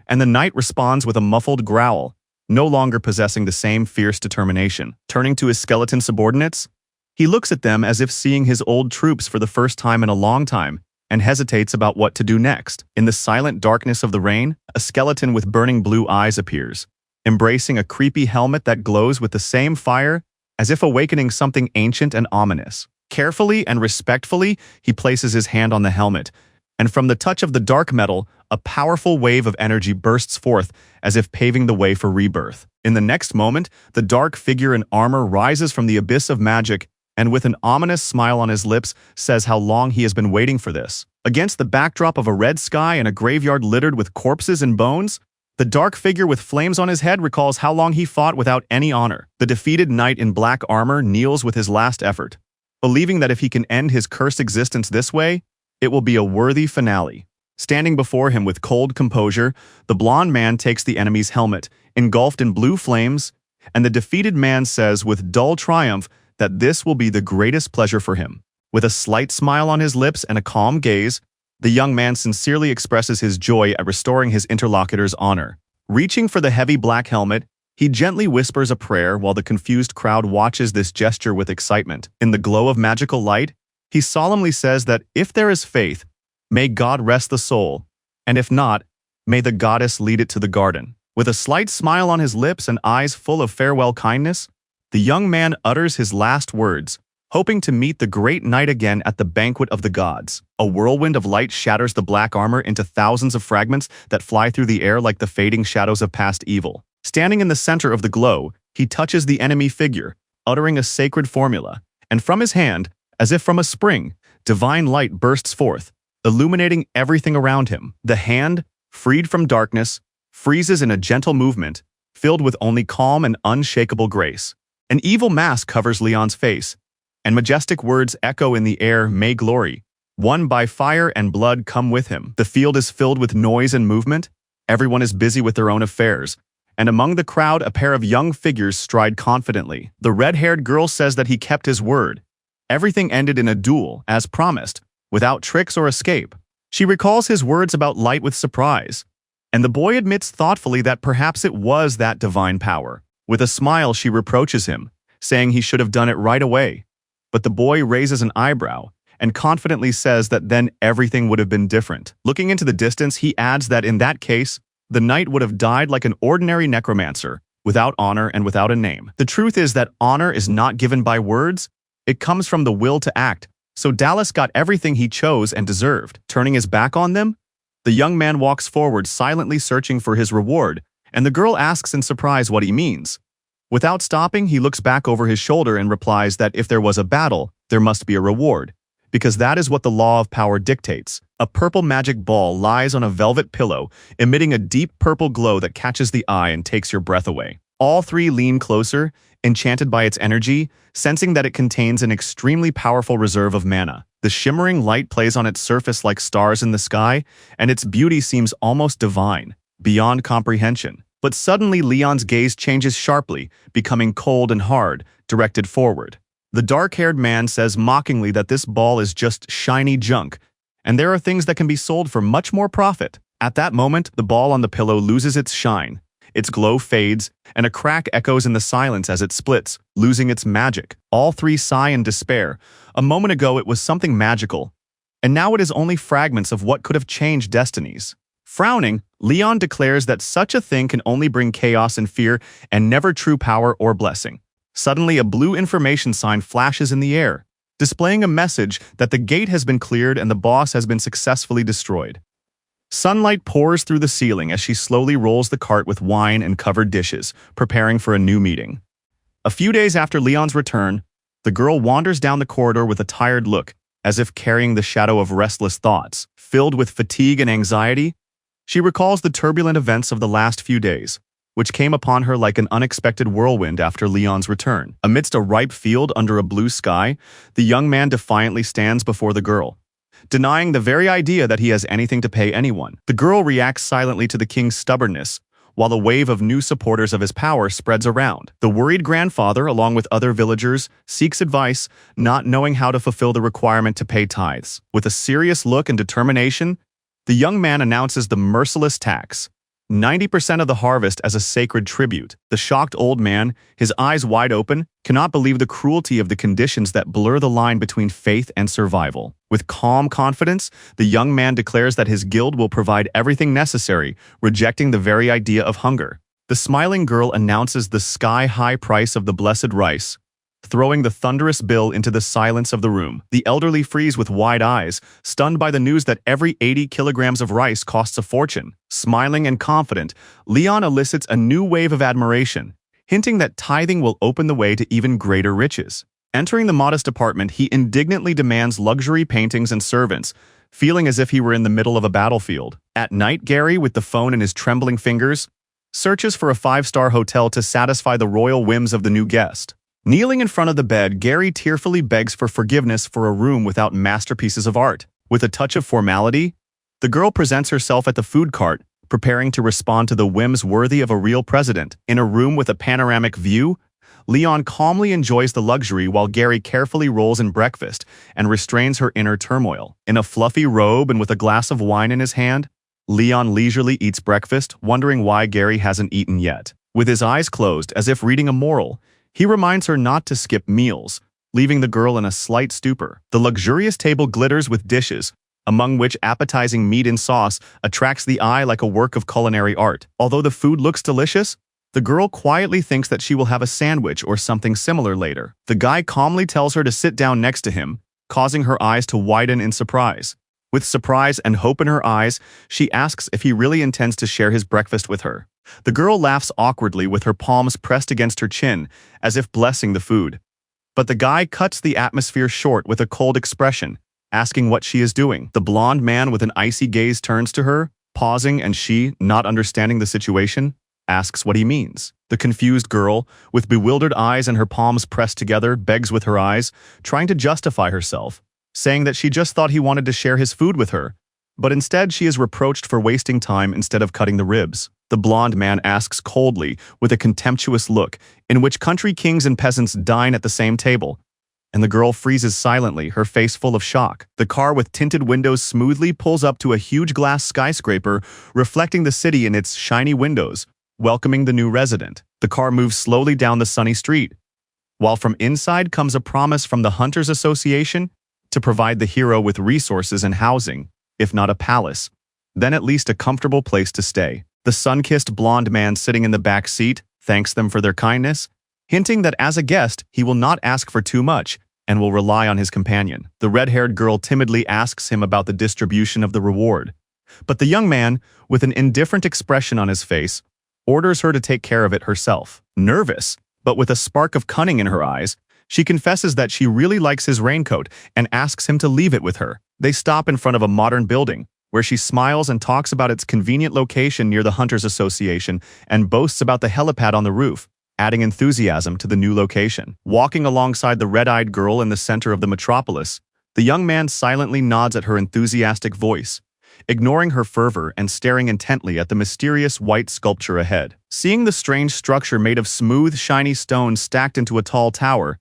and the knight responds with a muffled growl, no longer possessing the same fierce determination. Turning to his skeleton subordinates, he looks at them as if seeing his old troops for the first time in a long time, and hesitates about what to do next. In the silent darkness of the rain, a skeleton with burning blue eyes appears, embracing a creepy helmet that glows with the same fire, as if awakening something ancient and ominous. Carefully and respectfully, he places his hand on the helmet, and from the touch of the dark metal, a powerful wave of energy bursts forth, as if paving the way for rebirth. In the next moment, the dark figure in armor rises from the abyss of magic, and with an ominous smile on his lips, says how long he has been waiting for this. Against the backdrop of a red sky and a graveyard littered with corpses and bones, the dark figure with flames on his head recalls how long he fought without any honor. The defeated knight in black armor kneels with his last effort, believing that if he can end his cursed existence this way, it will be a worthy finale. Standing before him with cold composure, the blond man takes the enemy's helmet, engulfed in blue flames, and the defeated man says with dull triumph that this will be the greatest pleasure for him. With a slight smile on his lips and a calm gaze, the young man sincerely expresses his joy at restoring his interlocutor's honor. Reaching for the heavy black helmet, he gently whispers a prayer while the confused crowd watches this gesture with excitement. In the glow of magical light, he solemnly says that if there is faith, may God rest the soul, and if not, may the goddess lead it to the garden. With a slight smile on his lips and eyes full of farewell kindness, the young man utters his last words, hoping to meet the great knight again at the banquet of the gods. A whirlwind of light shatters the black armor into thousands of fragments that fly through the air like the fading shadows of past evil. Standing in the center of the glow, he touches the enemy figure, uttering a sacred formula, and from his hand, as if from a spring, divine light bursts forth, illuminating everything around him. The hand, freed from darkness, freezes in a gentle movement, filled with only calm and unshakable grace. An evil mask covers Leon's face, and majestic words echo in the air, "May glory, won by fire and blood, come with him." The field is filled with noise and movement. Everyone is busy with their own affairs, and among the crowd a pair of young figures stride confidently. The red-haired girl says that he kept his word. Everything ended in a duel, as promised, without tricks or escape. She recalls his words about light with surprise, and the boy admits thoughtfully that perhaps it was that divine power. With a smile, she reproaches him, saying he should have done it right away. But the boy raises an eyebrow and confidently says that then everything would have been different. Looking into the distance, he adds that in that case, the knight would have died like an ordinary necromancer, without honor and without a name. The truth is that honor is not given by words, it comes from the will to act, so Dallas got everything he chose and deserved. Turning his back on them, the young man walks forward silently searching for his reward, and the girl asks in surprise what he means. Without stopping, he looks back over his shoulder and replies that if there was a battle, there must be a reward, because that is what the law of power dictates. A purple magic ball lies on a velvet pillow, emitting a deep purple glow that catches the eye and takes your breath away. All three lean closer, enchanted by its energy, sensing that it contains an extremely powerful reserve of mana. The shimmering light plays on its surface like stars in the sky, and its beauty seems almost divine, beyond comprehension. But suddenly Leon's gaze changes sharply, becoming cold and hard, directed forward. The dark-haired man says mockingly that this ball is just shiny junk, and there are things that can be sold for much more profit. At that moment, the ball on the pillow loses its shine. Its glow fades, and a crack echoes in the silence as it splits, losing its magic. All three sigh in despair. A moment ago it was something magical, and now it is only fragments of what could have changed destinies. Frowning, Leon declares that such a thing can only bring chaos and fear, and never true power or blessing. Suddenly, a blue information sign flashes in the air, displaying a message that the gate has been cleared and the boss has been successfully destroyed. Sunlight pours through the ceiling as she slowly rolls the cart with wine and covered dishes, preparing for a new meeting. A few days after Leon's return, the girl wanders down the corridor with a tired look, as if carrying the shadow of restless thoughts. Filled with fatigue and anxiety, she recalls the turbulent events of the last few days, which came upon her like an unexpected whirlwind after Leon's return. Amidst a ripe field under a blue sky, the young man defiantly stands before the girl, denying the very idea that he has anything to pay anyone. The girl reacts silently to the king's stubbornness, while a wave of new supporters of his power spreads around. The worried grandfather, along with other villagers, seeks advice, not knowing how to fulfill the requirement to pay tithes. With a serious look and determination, the young man announces the merciless tax, 90% of the harvest as a sacred tribute. The shocked old man, his eyes wide open, cannot believe the cruelty of the conditions that blur the line between faith and survival. With calm confidence, the young man declares that his guild will provide everything necessary, rejecting the very idea of hunger. The smiling girl announces the sky-high price of the blessed rice, throwing the thunderous bill into the silence of the room. The elderly freeze with wide eyes, stunned by the news that every 80 kilograms of rice costs a fortune. Smiling and confident, Leon elicits a new wave of admiration, hinting that tithing will open the way to even greater riches. Entering the modest apartment, he indignantly demands luxury paintings and servants, feeling as if he were in the middle of a battlefield. At night, Gary, with the phone in his trembling fingers, searches for a 5-star hotel to satisfy the royal whims of the new guest. Kneeling in front of the bed, Gary tearfully begs for forgiveness for a room without masterpieces of art. With a touch of formality, the girl presents herself at the food cart, preparing to respond to the whims worthy of a real president. In a room with a panoramic view, Leon calmly enjoys the luxury while Gary carefully rolls in breakfast and restrains her inner turmoil. In a fluffy robe and with a glass of wine in his hand, Leon leisurely eats breakfast, wondering why Gary hasn't eaten yet. With his eyes closed, as if reading a moral, he reminds her not to skip meals, leaving the girl in a slight stupor. The luxurious table glitters with dishes, among which appetizing meat in sauce attracts the eye like a work of culinary art. Although the food looks delicious, the girl quietly thinks that she will have a sandwich or something similar later. The guy calmly tells her to sit down next to him, causing her eyes to widen in surprise. With surprise and hope in her eyes, she asks if he really intends to share his breakfast with her. The girl laughs awkwardly with her palms pressed against her chin, as if blessing the food. But the guy cuts the atmosphere short with a cold expression, asking what she is doing. The blonde man with an icy gaze turns to her, pausing, and she, not understanding the situation, asks what he means. The confused girl, with bewildered eyes and her palms pressed together, begs with her eyes, trying to justify herself, saying that she just thought he wanted to share his food with her, but instead she is reproached for wasting time instead of cutting the ribs. The blonde man asks coldly, with a contemptuous look, in which country kings and peasants dine at the same table, and the girl freezes silently, her face full of shock. The car with tinted windows smoothly pulls up to a huge glass skyscraper, reflecting the city in its shiny windows, welcoming the new resident. The car moves slowly down the sunny street, while from inside comes a promise from the Hunters Association to provide the hero with resources and housing, if not a palace, then at least a comfortable place to stay. The sun-kissed blonde man sitting in the back seat thanks them for their kindness, hinting that as a guest, he will not ask for too much and will rely on his companion. The red-haired girl timidly asks him about the distribution of the reward, but the young man, with an indifferent expression on his face, orders her to take care of it herself. Nervous, But with a spark of cunning in her eyes, she confesses that she really likes his raincoat and asks him to leave it with her. They stop in front of a modern building, where she smiles and talks about its convenient location near the Hunters Association and boasts about the helipad on the roof, adding enthusiasm to the new location. Walking alongside the red-eyed girl in the center of the metropolis, the young man silently nods at her enthusiastic voice, ignoring her fervor and staring intently at the mysterious white sculpture ahead. Seeing the strange structure made of smooth, shiny stone stacked into a tall tower,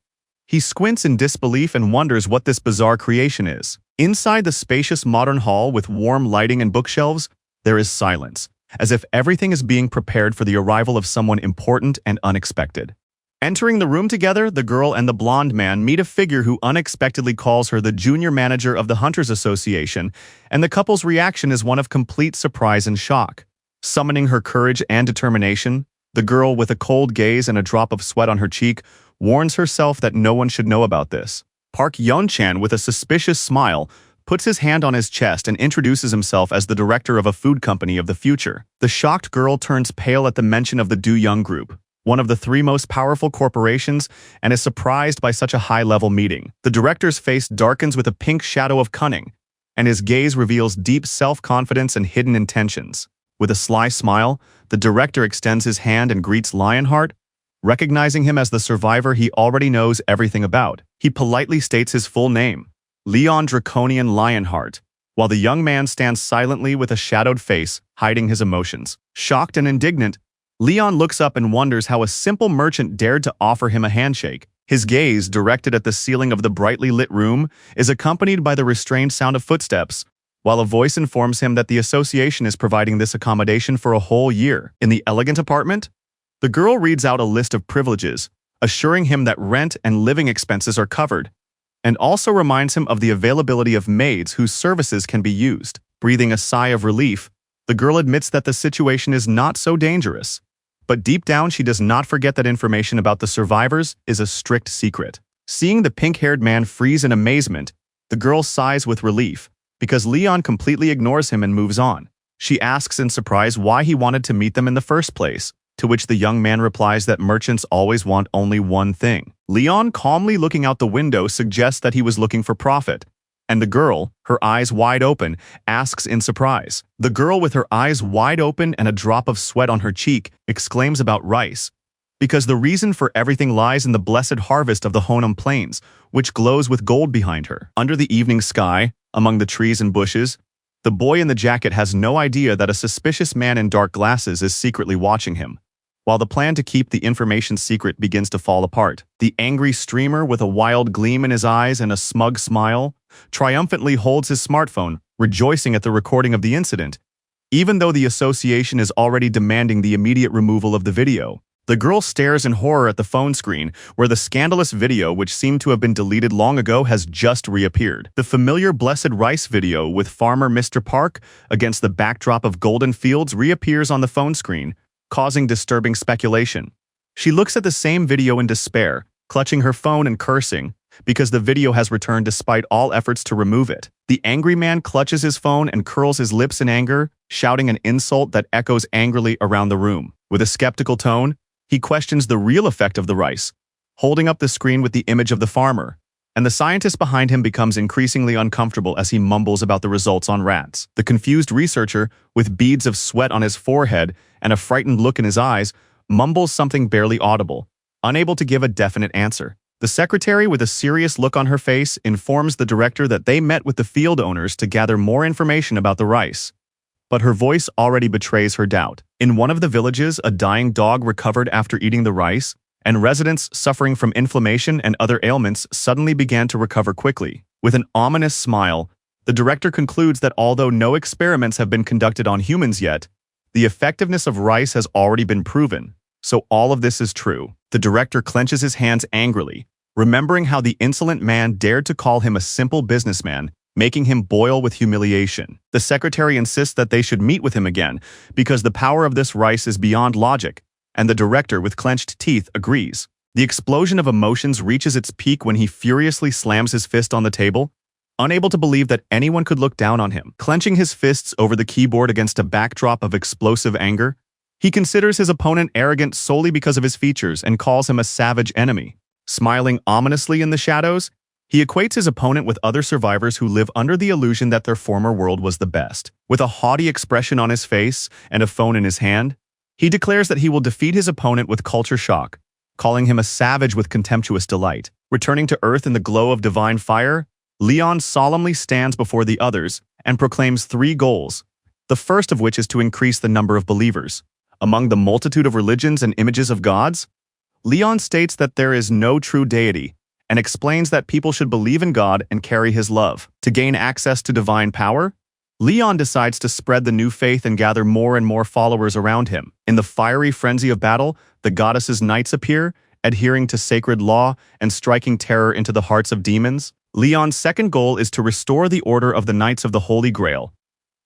he squints in disbelief and wonders what this bizarre creation is. Inside the spacious modern hall with warm lighting and bookshelves, there is silence, as if everything is being prepared for the arrival of someone important and unexpected. Entering the room together, the girl and the blonde man meet a figure who unexpectedly calls her the junior manager of the Hunters Association, and the couple's reaction is one of complete surprise and shock. Summoning her courage and determination, the girl, with a cold gaze and a drop of sweat on her cheek, warns herself that no one should know about this. Park Yeon-chan, with a suspicious smile, puts his hand on his chest and introduces himself as the director of a food company of the future. The shocked girl turns pale at the mention of the Do-young Group, one of the three most powerful corporations, and is surprised by such a high-level meeting. The director's face darkens with a pink shadow of cunning, and his gaze reveals deep self-confidence and hidden intentions. With a sly smile, the director extends his hand and greets Lionheart, recognizing him as the survivor he already knows everything about. He politely states his full name, Leon Draconian Lionheart, while the young man stands silently with a shadowed face, hiding his emotions. Shocked and indignant, Leon looks up and wonders how a simple merchant dared to offer him a handshake. His gaze, directed at the ceiling of the brightly lit room, is accompanied by the restrained sound of footsteps, while a voice informs him that the association is providing this accommodation for a whole year. In the elegant apartment, the girl reads out a list of privileges, assuring him that rent and living expenses are covered, and also reminds him of the availability of maids whose services can be used. Breathing a sigh of relief, the girl admits that the situation is not so dangerous. But deep down, she does not forget that information about the survivors is a strict secret. Seeing the pink-haired man freeze in amazement, the girl sighs with relief, because Leon completely ignores him and moves on. She asks in surprise why he wanted to meet them in the first place, to which the young man replies that merchants always want only one thing. Leon, calmly looking out the window, suggests that he was looking for profit, and the girl, her eyes wide open, asks in surprise. The girl, with her eyes wide open and a drop of sweat on her cheek, exclaims about rice, because the reason for everything lies in the blessed harvest of the Honam Plains, which glows with gold behind her. Under the evening sky, among the trees and bushes, the boy in the jacket has no idea that a suspicious man in dark glasses is secretly watching him, while the plan to keep the information secret begins to fall apart. The angry streamer, with a wild gleam in his eyes and a smug smile, triumphantly holds his smartphone, rejoicing at the recording of the incident, even though the association is already demanding the immediate removal of the video. The girl stares in horror at the phone screen, where the scandalous video, which seemed to have been deleted long ago, has just reappeared. The familiar Blessed Rice video with farmer Mr. Park against the backdrop of golden fields reappears on the phone screen, causing disturbing speculation. She looks at the same video in despair, clutching her phone and cursing, because the video has returned despite all efforts to remove it. The angry man clutches his phone and curls his lips in anger, shouting an insult that echoes angrily around the room. With a skeptical tone, he questions the real effect of the rice, holding up the screen with the image of the farmer, and the scientist behind him becomes increasingly uncomfortable as he mumbles about the results on rats. The confused researcher, with beads of sweat on his forehead and a frightened look in his eyes, mumbles something barely audible, unable to give a definite answer. The secretary, with a serious look on her face, informs the director that they met with the field owners to gather more information about the rice. But her voice already betrays her doubt. In one of the villages, a dying dog recovered after eating the rice, and residents suffering from inflammation and other ailments suddenly began to recover quickly. With an ominous smile, the director concludes that although no experiments have been conducted on humans yet, the effectiveness of rice has already been proven. So all of this is true. The director clenches his hands angrily, remembering how the insolent man dared to call him a simple businessman, making him boil with humiliation. The secretary insists that they should meet with him again, because the power of this rice is beyond logic, and the director, with clenched teeth, agrees. The explosion of emotions reaches its peak when he furiously slams his fist on the table, unable to believe that anyone could look down on him. Clenching his fists over the keyboard against a backdrop of explosive anger, He considers his opponent arrogant solely because of his features and calls him a savage enemy. Smiling ominously in the shadows, he equates his opponent with other survivors who live under the illusion that their former world was the best. With a haughty expression on his face and a phone in his hand, he declares that he will defeat his opponent with culture shock, calling him a savage with contemptuous delight. Returning to Earth in the glow of divine fire, Leon solemnly stands before the others and proclaims 3 goals, the first of which is to increase the number of believers. Among the multitude of religions and images of gods, Leon states that there is no true deity and explains that people should believe in God and carry his love. To gain access to divine power, Leon decides to spread the new faith and gather more and more followers around him. In the fiery frenzy of battle, the goddess's knights appear, adhering to sacred law and striking terror into the hearts of demons. Leon's second goal is to restore the order of the Knights of the Holy Grail,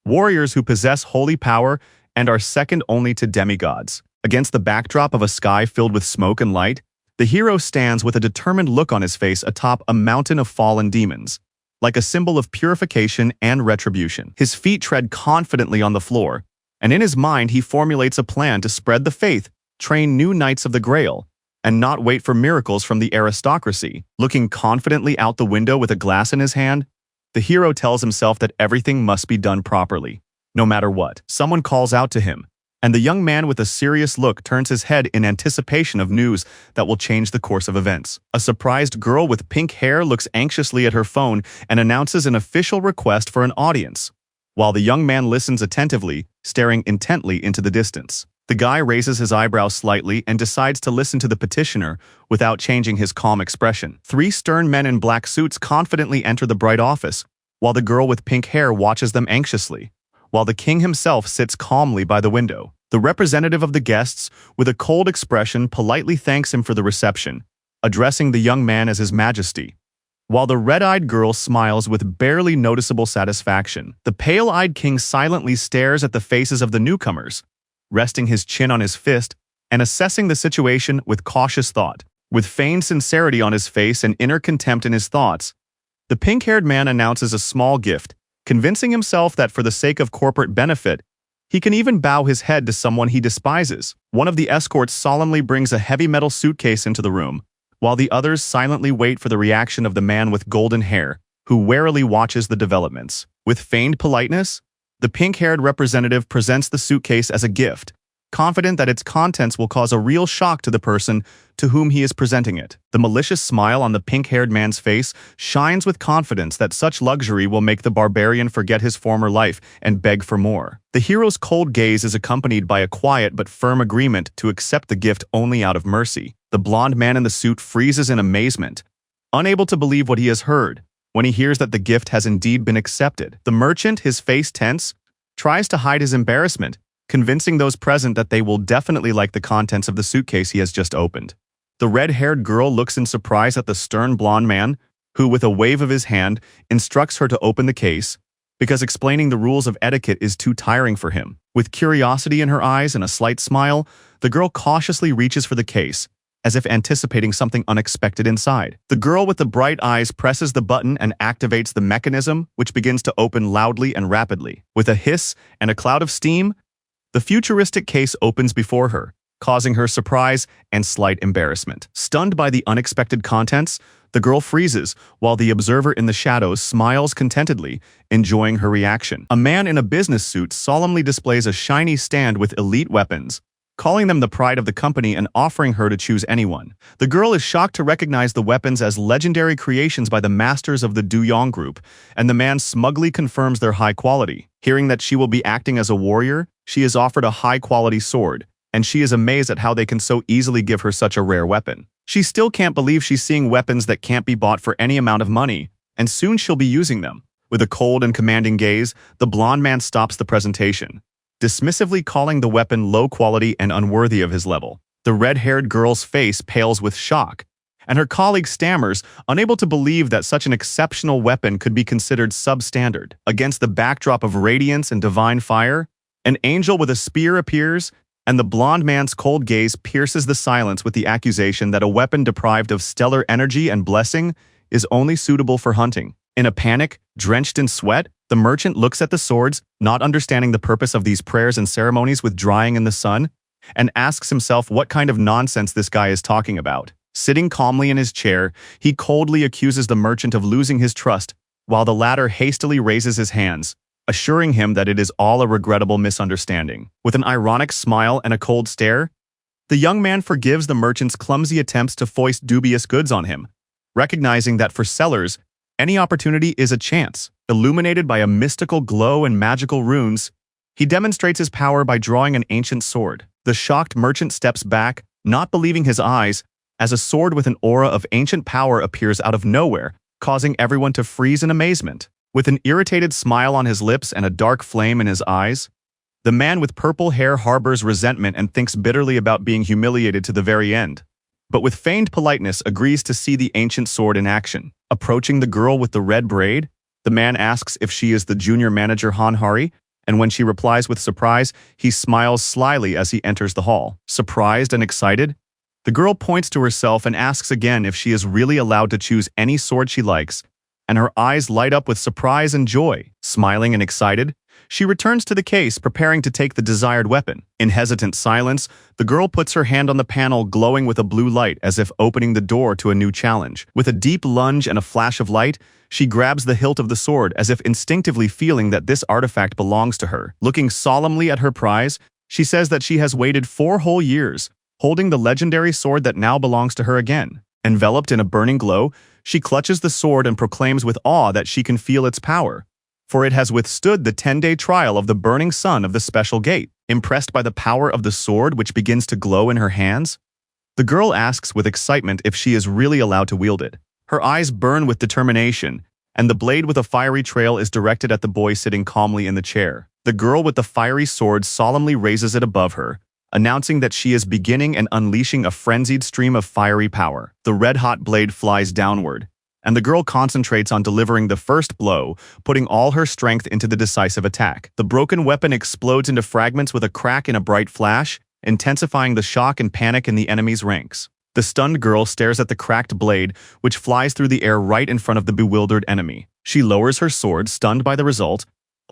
warriors who possess holy power and are second only to demigods. Against the backdrop of a sky filled with smoke and light, the hero stands with a determined look on his face atop a mountain of fallen demons, like a symbol of purification and retribution. His feet tread confidently on the floor, and in his mind he formulates a plan to spread the faith, train new Knights of the Grail, and not wait for miracles from the aristocracy. Looking confidently out the window with a glass in his hand, the hero tells himself that everything must be done properly, no matter what. Someone calls out to him, and the young man with a serious look turns his head in anticipation of news that will change the course of events. A surprised girl with pink hair looks anxiously at her phone and announces an official request for an audience, while the young man listens attentively, staring intently into the distance. The guy raises his eyebrows slightly and decides to listen to the petitioner without changing his calm expression. 3 stern men in black suits confidently enter the bright office, while the girl with pink hair watches them anxiously, while the king himself sits calmly by the window. The representative of the guests, with a cold expression, politely thanks him for the reception, addressing the young man as His Majesty, while the red-eyed girl smiles with barely noticeable satisfaction. The pale-eyed king silently stares at the faces of the newcomers, resting his chin on his fist and assessing the situation with cautious thought. With feigned sincerity on his face and inner contempt in his thoughts, the pink-haired man announces a small gift, convincing himself that for the sake of corporate benefit, he can even bow his head to someone he despises. One of the escorts solemnly brings a heavy metal suitcase into the room, while the others silently wait for the reaction of the man with golden hair, who warily watches the developments. With feigned politeness, the pink-haired representative presents the suitcase as a gift, confident that its contents will cause a real shock to the person to whom he is presenting it. The malicious smile on the pink-haired man's face shines with confidence that such luxury will make the barbarian forget his former life and beg for more. The hero's cold gaze is accompanied by a quiet but firm agreement to accept the gift only out of mercy. The blonde man in the suit freezes in amazement, unable to believe what he has heard, when he hears that the gift has indeed been accepted. The merchant, his face tense, tries to hide his embarrassment, convincing those present that they will definitely like the contents of the suitcase he has just opened. The red-haired girl looks in surprise at the stern blonde man, who, with a wave of his hand, instructs her to open the case, because explaining the rules of etiquette is too tiring for him. With curiosity in her eyes and a slight smile, the girl cautiously reaches for the case, as if anticipating something unexpected inside. The girl with the bright eyes presses the button and activates the mechanism, which begins to open loudly and rapidly. With a hiss and a cloud of steam, the futuristic case opens before her, causing her surprise and slight embarrassment. Stunned by the unexpected contents, the girl freezes, while the observer in the shadows smiles contentedly, enjoying her reaction. A man in a business suit solemnly displays a shiny stand with elite weapons, calling them the pride of the company and offering her to choose anyone. The girl is shocked to recognize the weapons as legendary creations by the masters of the Dullahan group, and the man smugly confirms their high quality. Hearing that she will be acting as a warrior, she is offered a high-quality sword, and she is amazed at how they can so easily give her such a rare weapon. She still can't believe she's seeing weapons that can't be bought for any amount of money, and soon she'll be using them. With a cold and commanding gaze, the blonde man stops the presentation, dismissively calling the weapon low quality and unworthy of his level. The red-haired girl's face pales with shock, and her colleague stammers, unable to believe that such an exceptional weapon could be considered substandard. Against the backdrop of radiance and divine fire, an angel with a spear appears, and the blonde man's cold gaze pierces the silence with the accusation that a weapon deprived of stellar energy and blessing is only suitable for hunting. In a panic, drenched in sweat, the merchant looks at the swords, not understanding the purpose of these prayers and ceremonies with drying in the sun. and asks himself what kind of nonsense this guy is talking about. Sitting calmly in his chair, he coldly accuses the merchant of losing his trust, while the latter hastily raises his hands, assuring him that it is all a regrettable misunderstanding. With an ironic smile and a cold stare, the young man forgives the merchant's clumsy attempts to foist dubious goods on him, recognizing that for sellers, any opportunity is a chance. Illuminated by a mystical glow and magical runes, he demonstrates his power by drawing an ancient sword. The shocked merchant steps back, not believing his eyes, as a sword with an aura of ancient power appears out of nowhere, causing everyone to freeze in amazement. With an irritated smile on his lips and a dark flame in his eyes, the man with purple hair harbors resentment and thinks bitterly about being humiliated to the very end. But with feigned politeness agrees to see the ancient sword in action. Approaching the girl with the red braid, the man asks if she is the junior manager Hanhari, and when she replies with surprise, he smiles slyly as he enters the hall. Surprised and excited, the girl points to herself and asks again if she is really allowed to choose any sword she likes, and her eyes light up with surprise and joy. Smiling and excited, she returns to the case, preparing to take the desired weapon. In hesitant silence, the girl puts her hand on the panel, glowing with a blue light as if opening the door to a new challenge. With a deep lunge and a flash of light, she grabs the hilt of the sword as if instinctively feeling that this artifact belongs to her. Looking solemnly at her prize, she says that she has waited 4 whole years, holding the legendary sword that now belongs to her again. Enveloped in a burning glow, she clutches the sword and proclaims with awe that she can feel its power, for it has withstood the 10-day trial of the burning sun of the special gate. Impressed by the power of the sword which begins to glow in her hands, the girl asks with excitement if she is really allowed to wield it. Her eyes burn with determination, and the blade with a fiery trail is directed at the boy sitting calmly in the chair. The girl with the fiery sword solemnly raises it above her, announcing that she is beginning and unleashing a frenzied stream of fiery power. The red-hot blade flies downward, and the girl concentrates on delivering the first blow, putting all her strength into the decisive attack. The broken weapon explodes into fragments with a crack in a bright flash, intensifying the shock and panic in the enemy's ranks. The stunned girl stares at the cracked blade, which flies through the air right in front of the bewildered enemy. She lowers her sword, stunned by the result,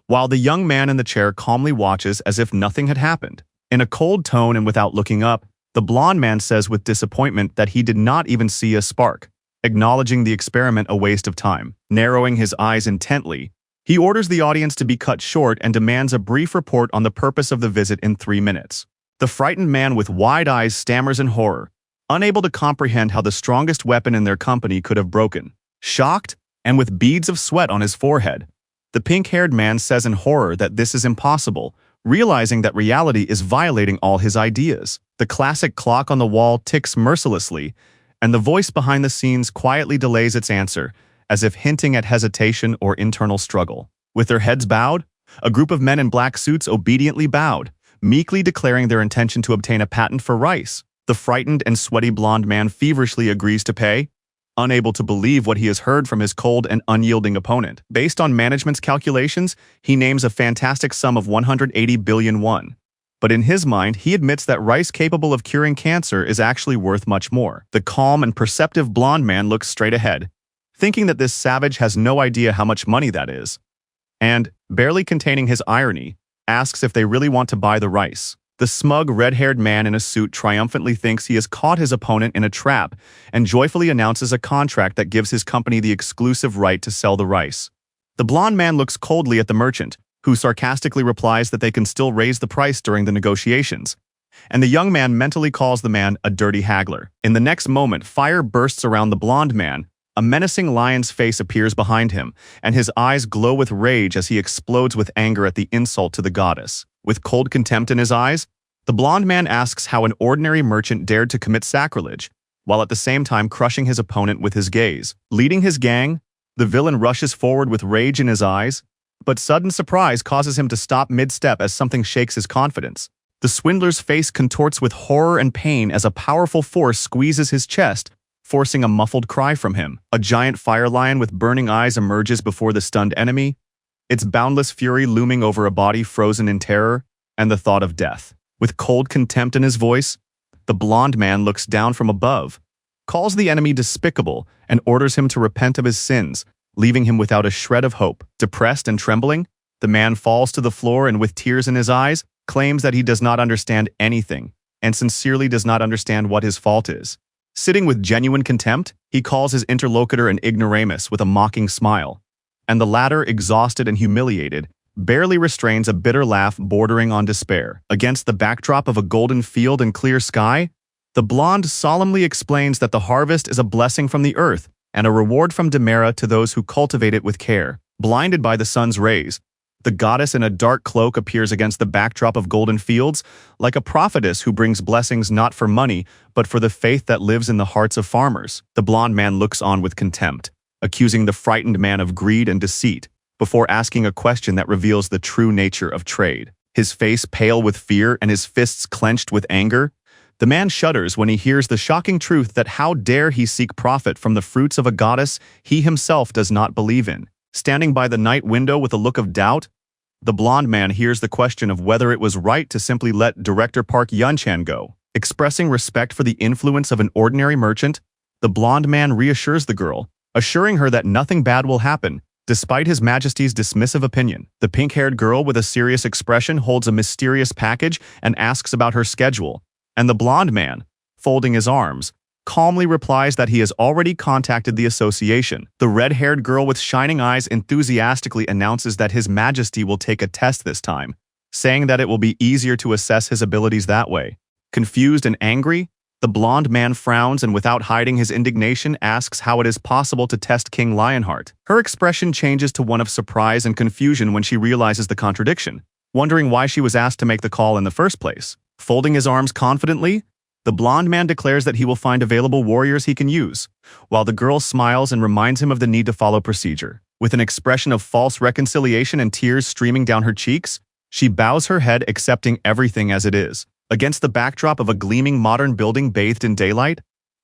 while the young man in the chair calmly watches as if nothing had happened. In a cold tone and without looking up, the blonde man says with disappointment that he did not even see a spark, acknowledging the experiment a waste of time. Narrowing his eyes intently, he orders the audience to be cut short and demands a brief report on the purpose of the visit in 3 minutes. The frightened man with wide eyes stammers in horror, unable to comprehend how the strongest weapon in their company could have broken. Shocked, and with beads of sweat on his forehead, the pink-haired man says in horror that this is impossible, realizing that reality is violating all his ideas. The classic clock on the wall ticks mercilessly, and the voice behind the scenes quietly delays its answer, as if hinting at hesitation or internal struggle. With their heads bowed, a group of men in black suits obediently bowed, meekly declaring their intention to obtain a patent for rice. The frightened and sweaty blonde man feverishly agrees to pay, unable to believe what he has heard from his cold and unyielding opponent. Based on management's calculations, he names a fantastic sum of 180 billion won. But in his mind, he admits that rice capable of curing cancer is actually worth much more. The calm and perceptive blonde man looks straight ahead, thinking that this savage has no idea how much money that is, and, barely containing his irony, asks if they really want to buy the rice. The smug, red-haired man in a suit triumphantly thinks he has caught his opponent in a trap and joyfully announces a contract that gives his company the exclusive right to sell the rice. The blonde man looks coldly at the merchant, who sarcastically replies that they can still raise the price during the negotiations, and the young man mentally calls the man a dirty haggler. In the next moment, fire bursts around the blonde man, a menacing lion's face appears behind him, and his eyes glow with rage as he explodes with anger at the insult to the goddess. With cold contempt in his eyes, the blonde man asks how an ordinary merchant dared to commit sacrilege, while at the same time crushing his opponent with his gaze. Leading his gang, the villain rushes forward with rage in his eyes, but sudden surprise causes him to stop mid-step as something shakes his confidence. The swindler's face contorts with horror and pain as a powerful force squeezes his chest, forcing a muffled cry from him. A giant fire lion with burning eyes emerges before the stunned enemy, its boundless fury looming over a body frozen in terror and the thought of death. With cold contempt in his voice, the blonde man looks down from above, calls the enemy despicable, and orders him to repent of his sins, leaving him without a shred of hope. Depressed and trembling, the man falls to the floor and with tears in his eyes, claims that he does not understand anything, and sincerely does not understand what his fault is. Sitting with genuine contempt, he calls his interlocutor an ignoramus with a mocking smile, and the latter, exhausted and humiliated, barely restrains a bitter laugh bordering on despair. Against the backdrop of a golden field and clear sky, the blonde solemnly explains that the harvest is a blessing from the earth and a reward from Demera to those who cultivate it with care. Blinded by the sun's rays, the goddess in a dark cloak appears against the backdrop of golden fields, like a prophetess who brings blessings not for money, but for the faith that lives in the hearts of farmers. The blonde man looks on with contempt, accusing the frightened man of greed and deceit, before asking a question that reveals the true nature of trade. His face pale with fear and his fists clenched with anger, the man shudders when he hears the shocking truth that how dare he seek profit from the fruits of a goddess he himself does not believe in. Standing by the night window with a look of doubt, the blonde man hears the question of whether it was right to simply let Director Park Yunchan go. Expressing respect for the influence of an ordinary merchant, the blonde man reassures the girl, assuring her that nothing bad will happen, despite His Majesty's dismissive opinion. The pink-haired girl with a serious expression holds a mysterious package and asks about her schedule, and the blonde man, folding his arms, calmly replies that he has already contacted the association. The red-haired girl with shining eyes enthusiastically announces that His Majesty will take a test this time, saying that it will be easier to assess his abilities that way. Confused and angry, the blonde man frowns and without hiding his indignation asks how it is possible to test King Lionheart. Her expression changes to one of surprise and confusion when she realizes the contradiction, wondering why she was asked to make the call in the first place. Folding his arms confidently, the blonde man declares that he will find available warriors he can use, while the girl smiles and reminds him of the need to follow procedure. With an expression of false reconciliation and tears streaming down her cheeks, she bows her head, accepting everything as it is. Against the backdrop of a gleaming modern building bathed in daylight,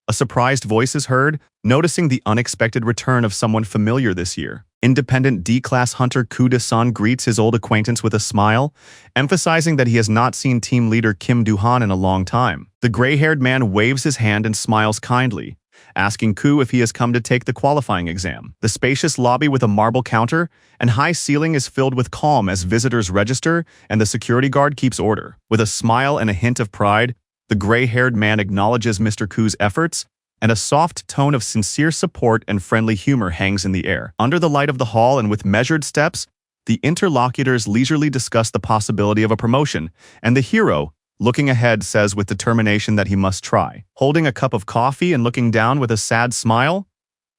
a surprised voice is heard, noticing the unexpected return of someone familiar this year. Independent D-class hunter Kuda-san greets his old acquaintance with a smile, emphasizing that he has not seen team leader Kim Duhan in a long time. The gray-haired man waves his hand and smiles kindly, asking Ku if he has come to take the qualifying exam. The spacious lobby with a marble counter and high ceiling is filled with calm as visitors register and the security guard keeps order. With a smile and a hint of pride, the gray-haired man acknowledges Mr. Ku's efforts, and a soft tone of sincere support and friendly humor hangs in the air. Under the light of the hall and with measured steps, the interlocutors leisurely discuss the possibility of a promotion, and the hero, looking ahead, says with determination that he must try. Holding a cup of coffee and looking down with a sad smile,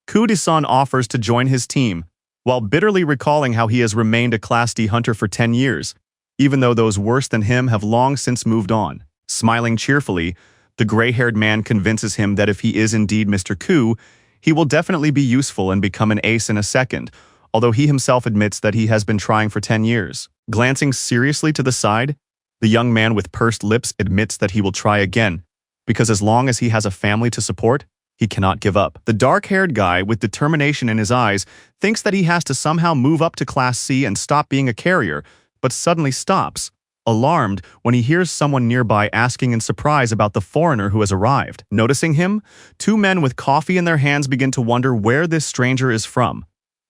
Kuda-san offers to join his team, while bitterly recalling how he has remained a Class D hunter for 10 years, even though those worse than him have long since moved on. Smiling cheerfully, the gray-haired man convinces him that if he is indeed Mr. Ku, he will definitely be useful and become an ace in a second, although he himself admits that he has been trying for 10 years. Glancing seriously to the side, the young man with pursed lips admits that he will try again, because as long as he has a family to support, he cannot give up. The dark-haired guy with determination in his eyes thinks that he has to somehow move up to Class C and stop being a carrier, but suddenly stops, alarmed when he hears someone nearby asking in surprise about the foreigner who has arrived. Noticing him, two men with coffee in their hands begin to wonder where this stranger is from.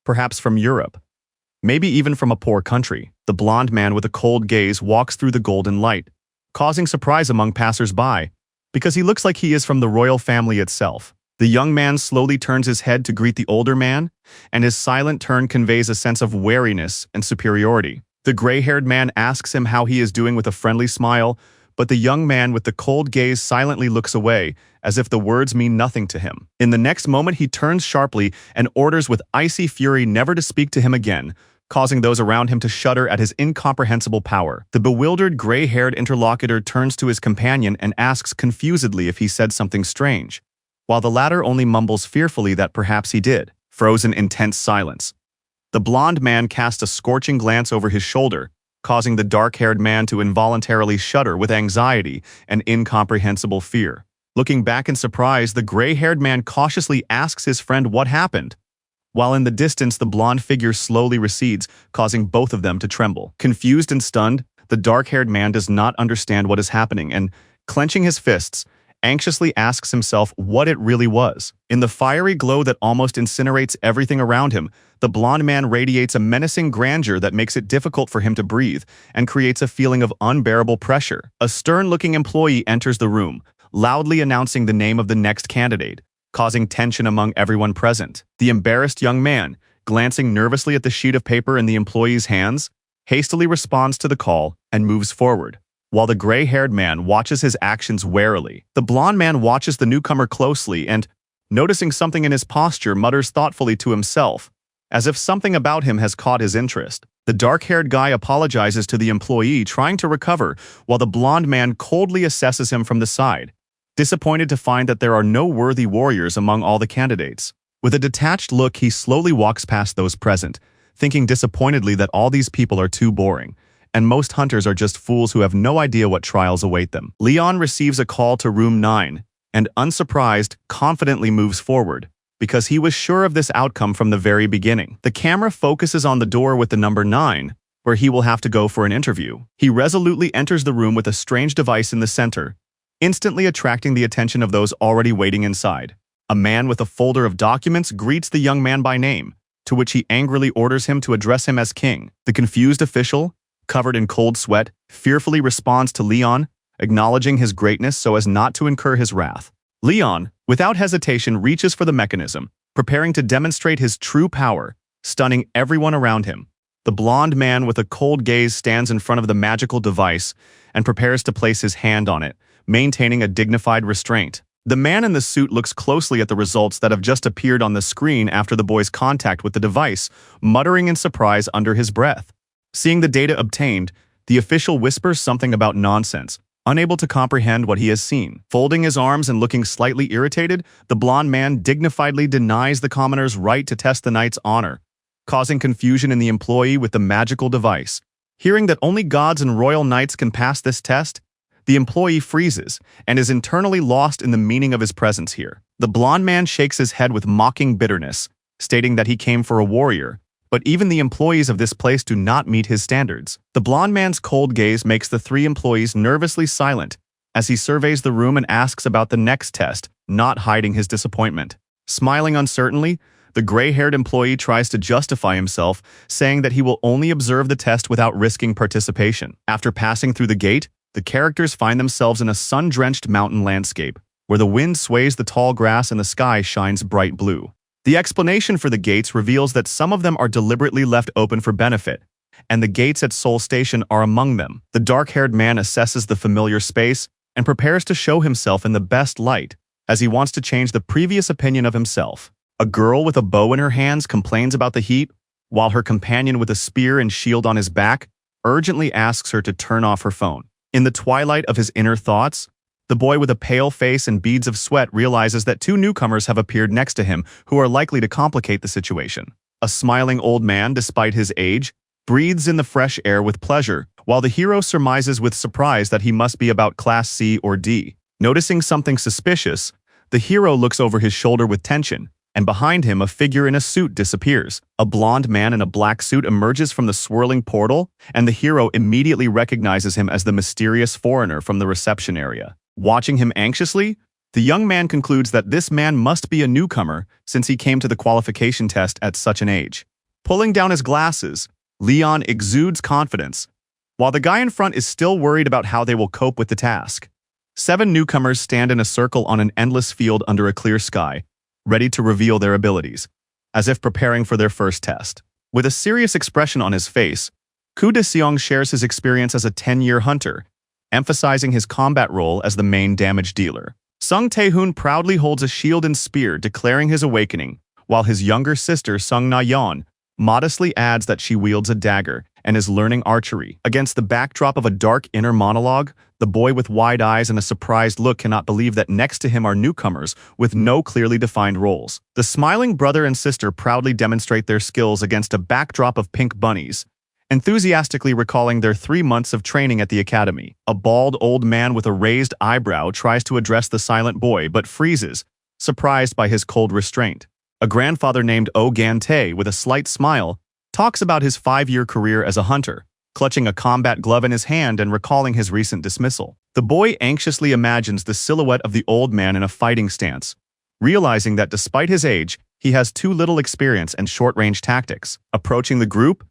Perhaps from Europe. Maybe even from a poor country. The blonde man with a cold gaze walks through the golden light, causing surprise among passers-by, because he looks like he is from the royal family itself. The young man slowly turns his head to greet the older man, and his silent turn conveys a sense of wariness and superiority. The gray-haired man asks him how he is doing with a friendly smile, but the young man with the cold gaze silently looks away, as if the words mean nothing to him. In the next moment, he turns sharply and orders with icy fury never to speak to him again, causing those around him to shudder at his incomprehensible power. The bewildered gray-haired interlocutor turns to his companion and asks confusedly if he said something strange, while the latter only mumbles fearfully that perhaps he did. Frozen in tense silence, the blonde man casts a scorching glance over his shoulder, causing the dark-haired man to involuntarily shudder with anxiety and incomprehensible fear. Looking back in surprise, the gray-haired man cautiously asks his friend what happened, while in the distance the blonde figure slowly recedes, causing both of them to tremble. Confused and stunned, the dark-haired man does not understand what is happening and, clenching his fists, anxiously asks himself what it really was. In the fiery glow that almost incinerates everything around him, the blonde man radiates a menacing grandeur that makes it difficult for him to breathe and creates a feeling of unbearable pressure. A stern-looking employee enters the room, loudly announcing the name of the next candidate, causing tension among everyone present. The embarrassed young man, glancing nervously at the sheet of paper in the employee's hands, hastily responds to the call and moves forward, while the gray-haired man watches his actions warily. The blonde man watches the newcomer closely and, noticing something in his posture, mutters thoughtfully to himself, as if something about him has caught his interest. The dark-haired guy apologizes to the employee, trying to recover, while the blonde man coldly assesses him from the side, disappointed to find that there are no worthy warriors among all the candidates. With a detached look, he slowly walks past those present, thinking disappointedly that all these people are too boring, and most hunters are just fools who have no idea what trials await them. Leon receives a call to room 9, and unsurprised, confidently moves forward, because he was sure of this outcome from the very beginning. The camera focuses on the door with the number 9, where he will have to go for an interview. He resolutely enters the room with a strange device in the center, instantly attracting the attention of those already waiting inside. A man with a folder of documents greets the young man by name, to which he angrily orders him to address him as king. The confused official, covered in cold sweat, fearfully responds to Leon, acknowledging his greatness so as not to incur his wrath. Leon, without hesitation, reaches for the mechanism, preparing to demonstrate his true power, stunning everyone around him. The blonde man with a cold gaze stands in front of the magical device and prepares to place his hand on it, maintaining a dignified restraint. The man in the suit looks closely at the results that have just appeared on the screen after the boy's contact with the device, muttering in surprise under his breath. Seeing the data obtained, the official whispers something about nonsense, unable to comprehend what he has seen. Folding his arms and looking slightly irritated, the blonde man dignifiedly denies the commoner's right to test the knight's honor, causing confusion in the employee with the magical device. Hearing that only gods and royal knights can pass this test, the employee freezes and is internally lost in the meaning of his presence here. The blonde man shakes his head with mocking bitterness, stating that he came for a warrior, but even the employees of this place do not meet his standards. The blonde man's cold gaze makes the 3 employees nervously silent as he surveys the room and asks about the next test, not hiding his disappointment. Smiling uncertainly, the gray-haired employee tries to justify himself, saying that he will only observe the test without risking participation. After passing through the gate, the characters find themselves in a sun-drenched mountain landscape, where the wind sways the tall grass and the sky shines bright blue. The explanation for the gates reveals that some of them are deliberately left open for benefit, and the gates at Seoul Station are among them. The dark-haired man assesses the familiar space and prepares to show himself in the best light, as he wants to change the previous opinion of himself. A girl with a bow in her hands complains about the heat, while her companion with a spear and shield on his back urgently asks her to turn off her phone. In the twilight of his inner thoughts, the boy with a pale face and beads of sweat realizes that 2 newcomers have appeared next to him who are likely to complicate the situation. A smiling old man, despite his age, breathes in the fresh air with pleasure, while the hero surmises with surprise that he must be about Class C or D. Noticing something suspicious, the hero looks over his shoulder with tension, and behind him a figure in a suit disappears. A blonde man in a black suit emerges from the swirling portal, and the hero immediately recognizes him as the mysterious foreigner from the reception area. Watching him anxiously, the young man concludes that this man must be a newcomer since he came to the qualification test at such an age. Pulling down his glasses, Leon exudes confidence, while the guy in front is still worried about how they will cope with the task. 7 newcomers stand in a circle on an endless field under a clear sky, ready to reveal their abilities, as if preparing for their first test. With a serious expression on his face, Koo De-seong shares his experience as a 10-year hunter, emphasizing his combat role as the main damage dealer. Sung Tae-hoon proudly holds a shield and spear, declaring his awakening, while his younger sister Sung Na-yeon modestly adds that she wields a dagger and is learning archery. Against the backdrop of a dark inner monologue, the boy with wide eyes and a surprised look cannot believe that next to him are newcomers with no clearly defined roles. The smiling brother and sister proudly demonstrate their skills against a backdrop of pink bunnies, enthusiastically recalling their 3 months of training at the academy. A bald old man with a raised eyebrow tries to address the silent boy but freezes, surprised by his cold restraint. A grandfather named Oh Gan-tae, with a slight smile, talks about his 5-year career as a hunter, clutching a combat glove in his hand and recalling his recent dismissal. The boy anxiously imagines the silhouette of the old man in a fighting stance, realizing that despite his age, he has too little experience and short-range tactics. Approaching the group,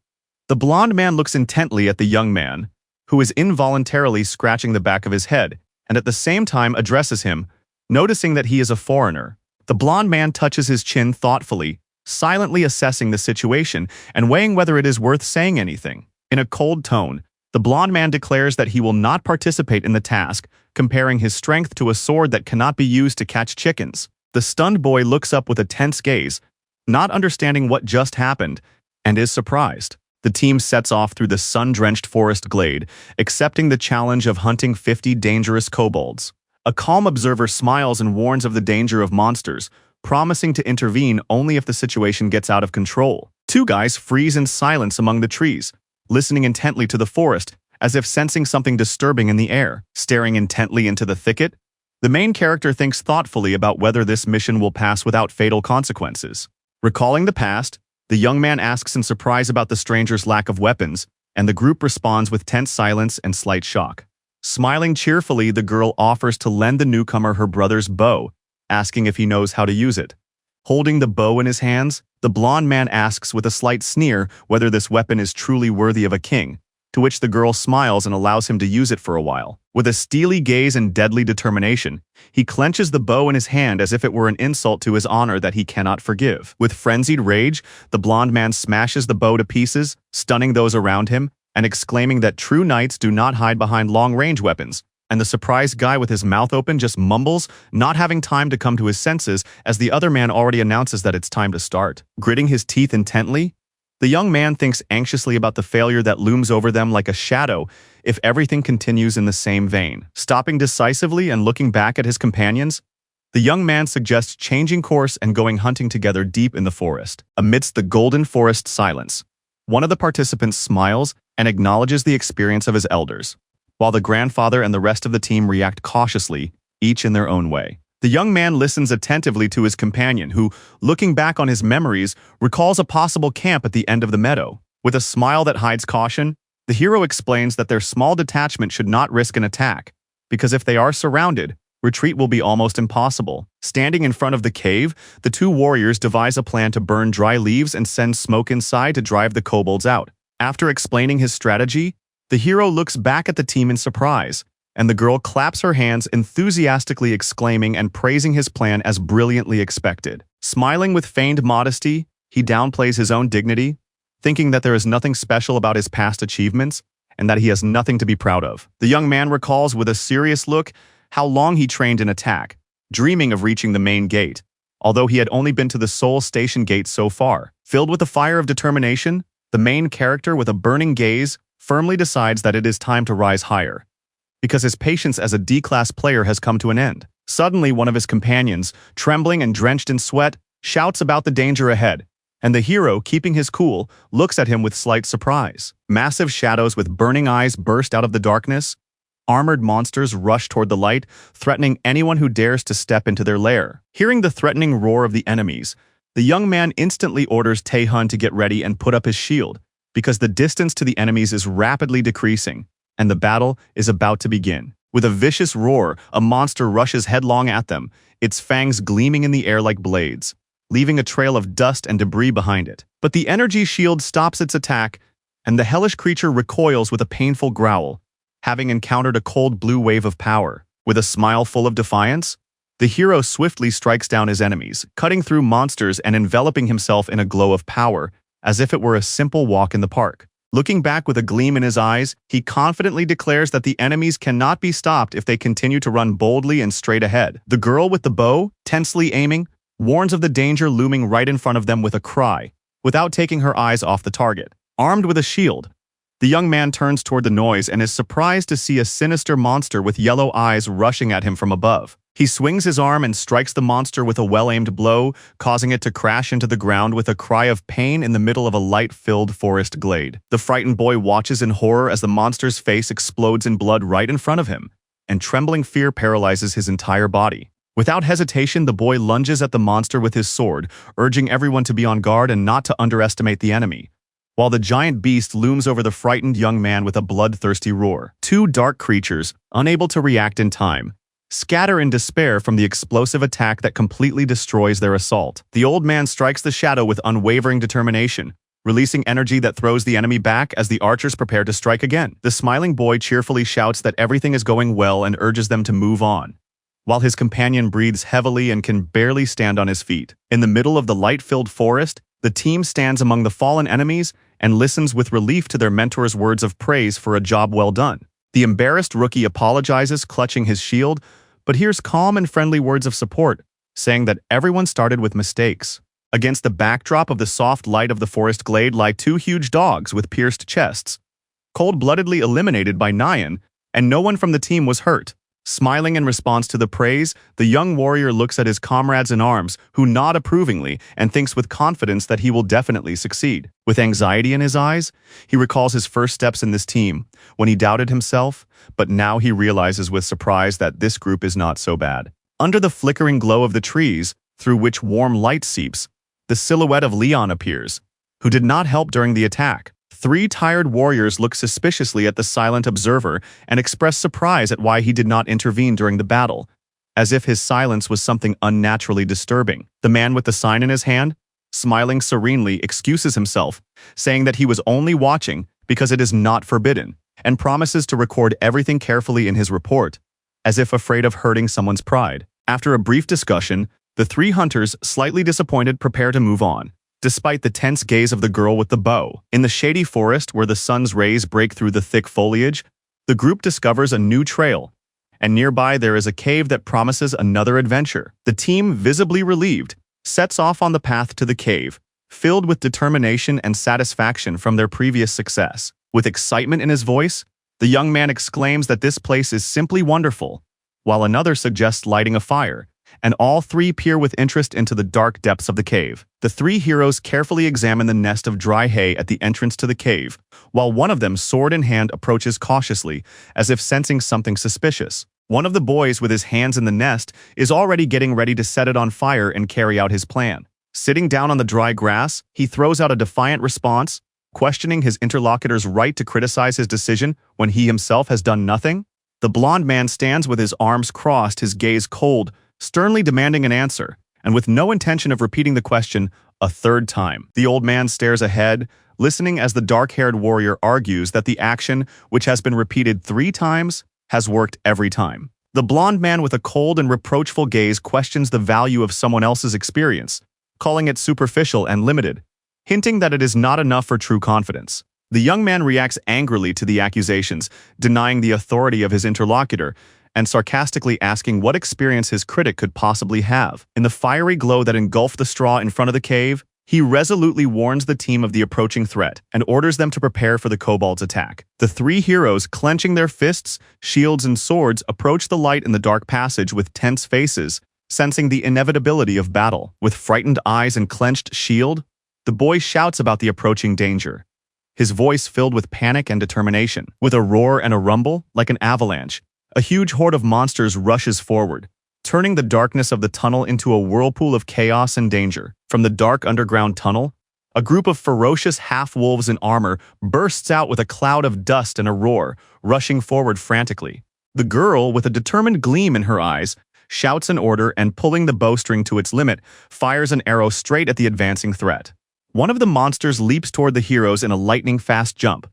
the blond man looks intently at the young man, who is involuntarily scratching the back of his head, and at the same time addresses him, noticing that he is a foreigner. The blond man touches his chin thoughtfully, silently assessing the situation and weighing whether it is worth saying anything. In a cold tone, the blond man declares that he will not participate in the task, comparing his strength to a sword that cannot be used to catch chickens. The stunned boy looks up with a tense gaze, not understanding what just happened, and is surprised. The team sets off through the sun-drenched forest glade, accepting the challenge of hunting 50 dangerous kobolds. A calm observer smiles and warns of the danger of monsters, promising to intervene only if the situation gets out of control. Two guys freeze in silence among the trees, listening intently to the forest, as if sensing something disturbing in the air. Staring intently into the thicket, the main character thinks thoughtfully about whether this mission will pass without fatal consequences. Recalling the past, the young man asks in surprise about the stranger's lack of weapons, and the group responds with tense silence and slight shock. Smiling cheerfully, the girl offers to lend the newcomer her brother's bow, asking if he knows how to use it. Holding the bow in his hands, the blond man asks with a slight sneer whether this weapon is truly worthy of a king, to which the girl smiles and allows him to use it for a while. With a steely gaze and deadly determination, he clenches the bow in his hand as if it were an insult to his honor that he cannot forgive. With frenzied rage, the blond man smashes the bow to pieces, stunning those around him, and exclaiming that true knights do not hide behind long-range weapons. And the surprised guy with his mouth open just mumbles, not having time to come to his senses as the other man already announces that it's time to start. Gritting his teeth intently, the young man thinks anxiously about the failure that looms over them like a shadow if everything continues in the same vein. Stopping decisively and looking back at his companions, the young man suggests changing course and going hunting together deep in the forest. Amidst the golden forest silence, one of the participants smiles and acknowledges the experience of his elders, while the grandfather and the rest of the team react cautiously, each in their own way. The young man listens attentively to his companion, who, looking back on his memories, recalls a possible camp at the end of the meadow. With a smile that hides caution, the hero explains that their small detachment should not risk an attack, because if they are surrounded, retreat will be almost impossible. Standing in front of the cave, the two warriors devise a plan to burn dry leaves and send smoke inside to drive the kobolds out. After explaining his strategy, the hero looks back at the team in surprise, and the girl claps her hands, enthusiastically exclaiming and praising his plan as brilliantly expected. Smiling with feigned modesty, he downplays his own dignity, thinking that there is nothing special about his past achievements and that he has nothing to be proud of. The young man recalls with a serious look how long he trained in attack, dreaming of reaching the main gate, although he had only been to the Seoul Station gate so far. Filled with the fire of determination, the main character with a burning gaze firmly decides that it is time to rise higher, because his patience as a D-class player has come to an end. Suddenly, one of his companions, trembling and drenched in sweat, shouts about the danger ahead, and the hero, keeping his cool, looks at him with slight surprise. Massive shadows with burning eyes burst out of the darkness. Armored monsters rush toward the light, threatening anyone who dares to step into their lair. Hearing the threatening roar of the enemies, the young man instantly orders Tae-hun to get ready and put up his shield, because the distance to the enemies is rapidly decreasing, and the battle is about to begin. With a vicious roar, a monster rushes headlong at them, its fangs gleaming in the air like blades, leaving a trail of dust and debris behind it. But the energy shield stops its attack, and the hellish creature recoils with a painful growl, having encountered a cold blue wave of power. With a smile full of defiance, the hero swiftly strikes down his enemies, cutting through monsters and enveloping himself in a glow of power, as if it were a simple walk in the park. Looking back with a gleam in his eyes, he confidently declares that the enemies cannot be stopped if they continue to run boldly and straight ahead. The girl with the bow, tensely aiming, warns of the danger looming right in front of them with a cry, without taking her eyes off the target. Armed with a shield, the young man turns toward the noise and is surprised to see a sinister monster with yellow eyes rushing at him from above. He swings his arm and strikes the monster with a well-aimed blow, causing it to crash into the ground with a cry of pain in the middle of a light-filled forest glade. The frightened boy watches in horror as the monster's face explodes in blood right in front of him, and trembling fear paralyzes his entire body. Without hesitation, the boy lunges at the monster with his sword, urging everyone to be on guard and not to underestimate the enemy. while the giant beast looms over the frightened young man with a bloodthirsty roar. Two dark creatures, unable to react in time, scatter in despair from the explosive attack that completely destroys their assault. The old man strikes the shadow with unwavering determination, releasing energy that throws the enemy back as the archers prepare to strike again. The smiling boy cheerfully shouts that everything is going well and urges them to move on, while his companion breathes heavily and can barely stand on his feet. In the middle of the light-filled forest, the team stands among the fallen enemies and listens with relief to their mentor's words of praise for a job well done. The embarrassed rookie apologizes, clutching his shield, but hears calm and friendly words of support, saying that everyone started with mistakes. Against the backdrop of the soft light of the forest glade lie two huge dogs with pierced chests, cold-bloodedly eliminated by Nyan, and no one from the team was hurt. Smiling in response to the praise, the young warrior looks at his comrades in arms, who nod approvingly and thinks with confidence that he will definitely succeed. With anxiety in his eyes, he recalls his first steps in this team, when he doubted himself, but now he realizes with surprise that this group is not so bad. Under the flickering glow of the trees, through which warm light seeps, the silhouette of Leon appears, who did not help during the attack. Three tired warriors look suspiciously at the silent observer and express surprise at why he did not intervene during the battle, as if his silence was something unnaturally disturbing. The man with the sign in his hand, smiling serenely, excuses himself, saying that he was only watching because it is not forbidden, and promises to record everything carefully in his report, as if afraid of hurting someone's pride. After a brief discussion, the three hunters, slightly disappointed, prepare to move on, despite the tense gaze of the girl with the bow. In the shady forest where the sun's rays break through the thick foliage, the group discovers a new trail, and nearby there is a cave that promises another adventure. The team, visibly relieved, sets off on the path to the cave, filled with determination and satisfaction from their previous success. With excitement in his voice, the young man exclaims that this place is simply wonderful, while another suggests lighting a fire, and all three peer with interest into the dark depths of the cave. The three heroes carefully examine the nest of dry hay at the entrance to the cave, while one of them, sword in hand, approaches cautiously, as if sensing something suspicious. One of the boys, with his hands in the nest, is already getting ready to set it on fire and carry out his plan. Sitting down on the dry grass, he throws out a defiant response, questioning his interlocutor's right to criticize his decision when he himself has done nothing. The blond man stands with his arms crossed, his gaze cold, sternly demanding an answer, and with no intention of repeating the question a third time. The old man stares ahead, listening as the dark-haired warrior argues that the action, which has been repeated 3 times, has worked every time. The blond man with a cold and reproachful gaze questions the value of someone else's experience, calling it superficial and limited, hinting that it is not enough for true confidence. The young man reacts angrily to the accusations, denying the authority of his interlocutor, and sarcastically asking what experience his critic could possibly have. In the fiery glow that engulfed the straw in front of the cave, he resolutely warns the team of the approaching threat and orders them to prepare for the kobold's attack. The three heroes, clenching their fists, shields, and swords, approach the light in the dark passage with tense faces, sensing the inevitability of battle. With frightened eyes and clenched shield, the boy shouts about the approaching danger, his voice filled with panic and determination. With a roar and a rumble, like an avalanche, a huge horde of monsters rushes forward, turning the darkness of the tunnel into a whirlpool of chaos and danger. From the dark underground tunnel, a group of ferocious half-wolves in armor bursts out with a cloud of dust and a roar, rushing forward frantically. The girl, with a determined gleam in her eyes, shouts an order and, pulling the bowstring to its limit, fires an arrow straight at the advancing threat. One of the monsters leaps toward the heroes in a lightning-fast jump,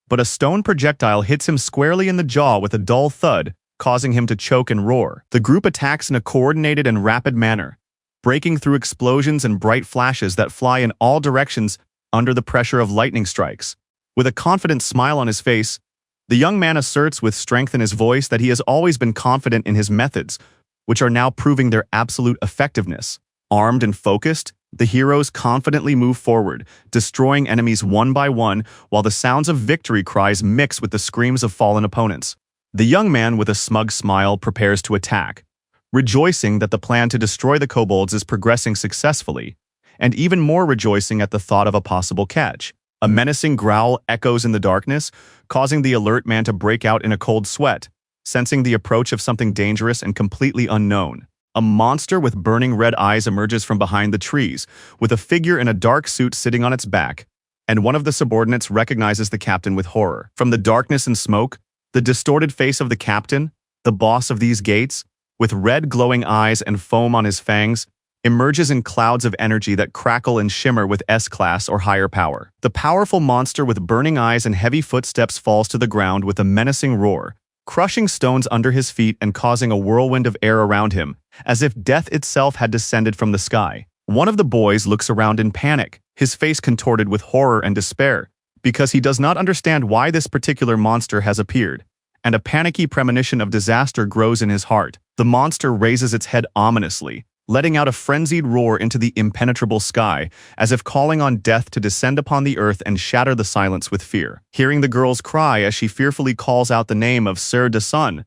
but a stone projectile hits him squarely in the jaw with a dull thud, causing him to choke and roar. The group attacks in a coordinated and rapid manner, breaking through explosions and bright flashes that fly in all directions under the pressure of lightning strikes. With a confident smile on his face, the young man asserts with strength in his voice that he has always been confident in his methods, which are now proving their absolute effectiveness. Armed and focused, the heroes confidently move forward, destroying enemies one by one, while the sounds of victory cries mix with the screams of fallen opponents. The young man, with a smug smile, prepares to attack, rejoicing that the plan to destroy the kobolds is progressing successfully, and even more rejoicing at the thought of a possible catch. A menacing growl echoes in the darkness, causing the alert man to break out in a cold sweat, sensing the approach of something dangerous and completely unknown. A monster with burning red eyes emerges from behind the trees, with a figure in a dark suit sitting on its back, and one of the subordinates recognizes the captain with horror. From the darkness and smoke, the distorted face of the captain, the boss of these gates, with red glowing eyes and foam on his fangs, emerges in clouds of energy that crackle and shimmer with S-class or higher power. The powerful monster with burning eyes and heavy footsteps falls to the ground with a menacing roar, crushing stones under his feet and causing a whirlwind of air around him, as if death itself had descended from the sky. One of the boys looks around in panic, his face contorted with horror and despair, because he does not understand why this particular monster has appeared, and a panicky premonition of disaster grows in his heart. The monster raises its head ominously, letting out a frenzied roar into the impenetrable sky, as if calling on death to descend upon the earth and shatter the silence with fear. Hearing the girl's cry as she fearfully calls out the name of Sir Dullahan,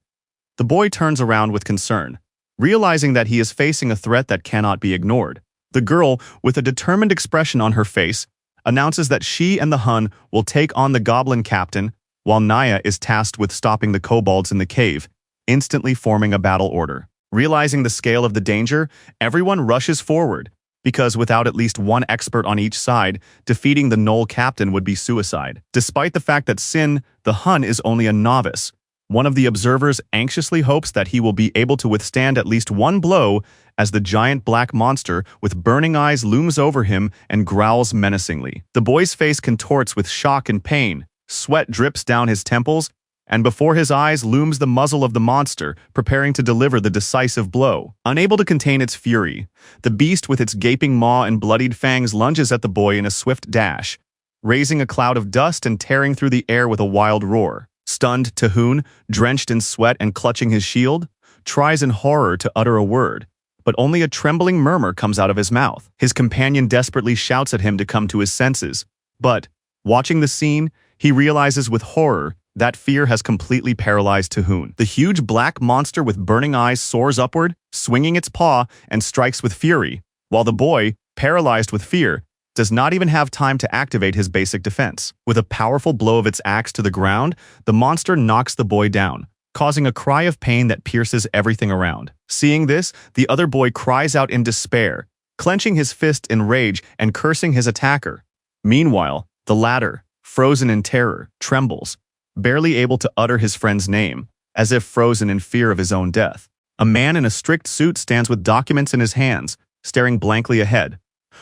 the boy turns around with concern, realizing that he is facing a threat that cannot be ignored. The girl, with a determined expression on her face, announces that she and the Hun will take on the goblin captain, while Naya is tasked with stopping the kobolds in the cave, instantly forming a battle order. Realizing the scale of the danger, everyone rushes forward, because without at least one expert on each side, defeating the Knoll captain would be suicide. Despite the fact that Sin, the Hun, is only a novice, one of the observers anxiously hopes that he will be able to withstand at least one blow as the giant black monster with burning eyes looms over him and growls menacingly. The boy's face contorts with shock and pain, sweat drips down his temples, and before his eyes looms the muzzle of the monster, preparing to deliver the decisive blow. Unable to contain its fury, the beast with its gaping maw and bloodied fangs lunges at the boy in a swift dash, raising a cloud of dust and tearing through the air with a wild roar. Stunned, Dullahan, drenched in sweat and clutching his shield, tries in horror to utter a word, but only a trembling murmur comes out of his mouth. His companion desperately shouts at him to come to his senses, but, watching the scene, he realizes with horror that fear has completely paralyzed Dullahan. The huge black monster with burning eyes soars upward, swinging its paw, and strikes with fury, while the boy, paralyzed with fear, does not even have time to activate his basic defense. With a powerful blow of its axe to the ground, the monster knocks the boy down, causing a cry of pain that pierces everything around. Seeing this, the other boy cries out in despair, clenching his fist in rage and cursing his attacker. Meanwhile, the latter, frozen in terror, trembles, barely able to utter his friend's name, as if frozen in fear of his own death. A man in a strict suit stands with documents in his hands, staring blankly ahead,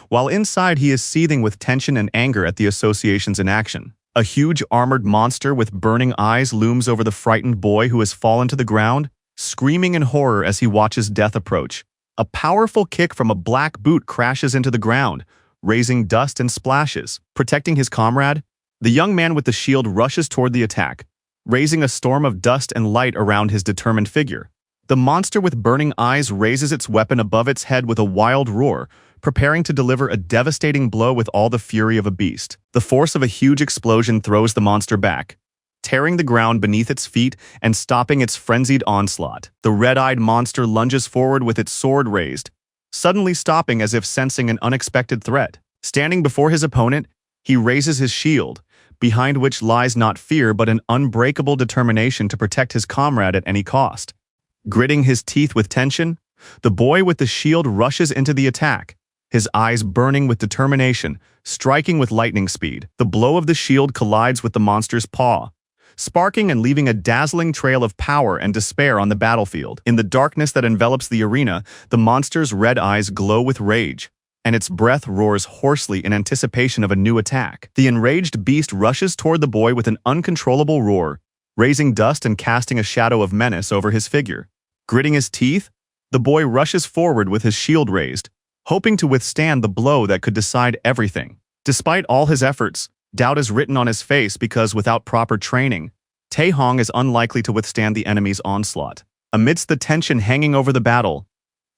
while inside he is seething with tension and anger at the association's inaction. A huge armored monster with burning eyes looms over the frightened boy who has fallen to the ground, screaming in horror as he watches death approach. A powerful kick from a black boot crashes into the ground, raising dust and splashes. Protecting his comrade, the young man with the shield rushes toward the attack, raising a storm of dust and light around his determined figure. The monster with burning eyes raises its weapon above its head with a wild roar, preparing to deliver a devastating blow with all the fury of a beast. The force of a huge explosion throws the monster back, tearing the ground beneath its feet and stopping its frenzied onslaught. The red-eyed monster lunges forward with its sword raised, suddenly stopping as if sensing an unexpected threat. Standing before his opponent, he raises his shield, behind which lies not fear but an unbreakable determination to protect his comrade at any cost. Gritting his teeth with tension, the boy with the shield rushes into the attack, his eyes burning with determination, striking with lightning speed. The blow of the shield collides with the monster's paw, sparking and leaving a dazzling trail of power and despair on the battlefield. In the darkness that envelops the arena, the monster's red eyes glow with rage, and its breath roars hoarsely in anticipation of a new attack. The enraged beast rushes toward the boy with an uncontrollable roar, raising dust and casting a shadow of menace over his figure. Gritting his teeth, the boy rushes forward with his shield raised, hoping to withstand the blow that could decide everything. Despite all his efforts, doubt is written on his face because without proper training, Taehong is unlikely to withstand the enemy's onslaught. Amidst the tension hanging over the battle,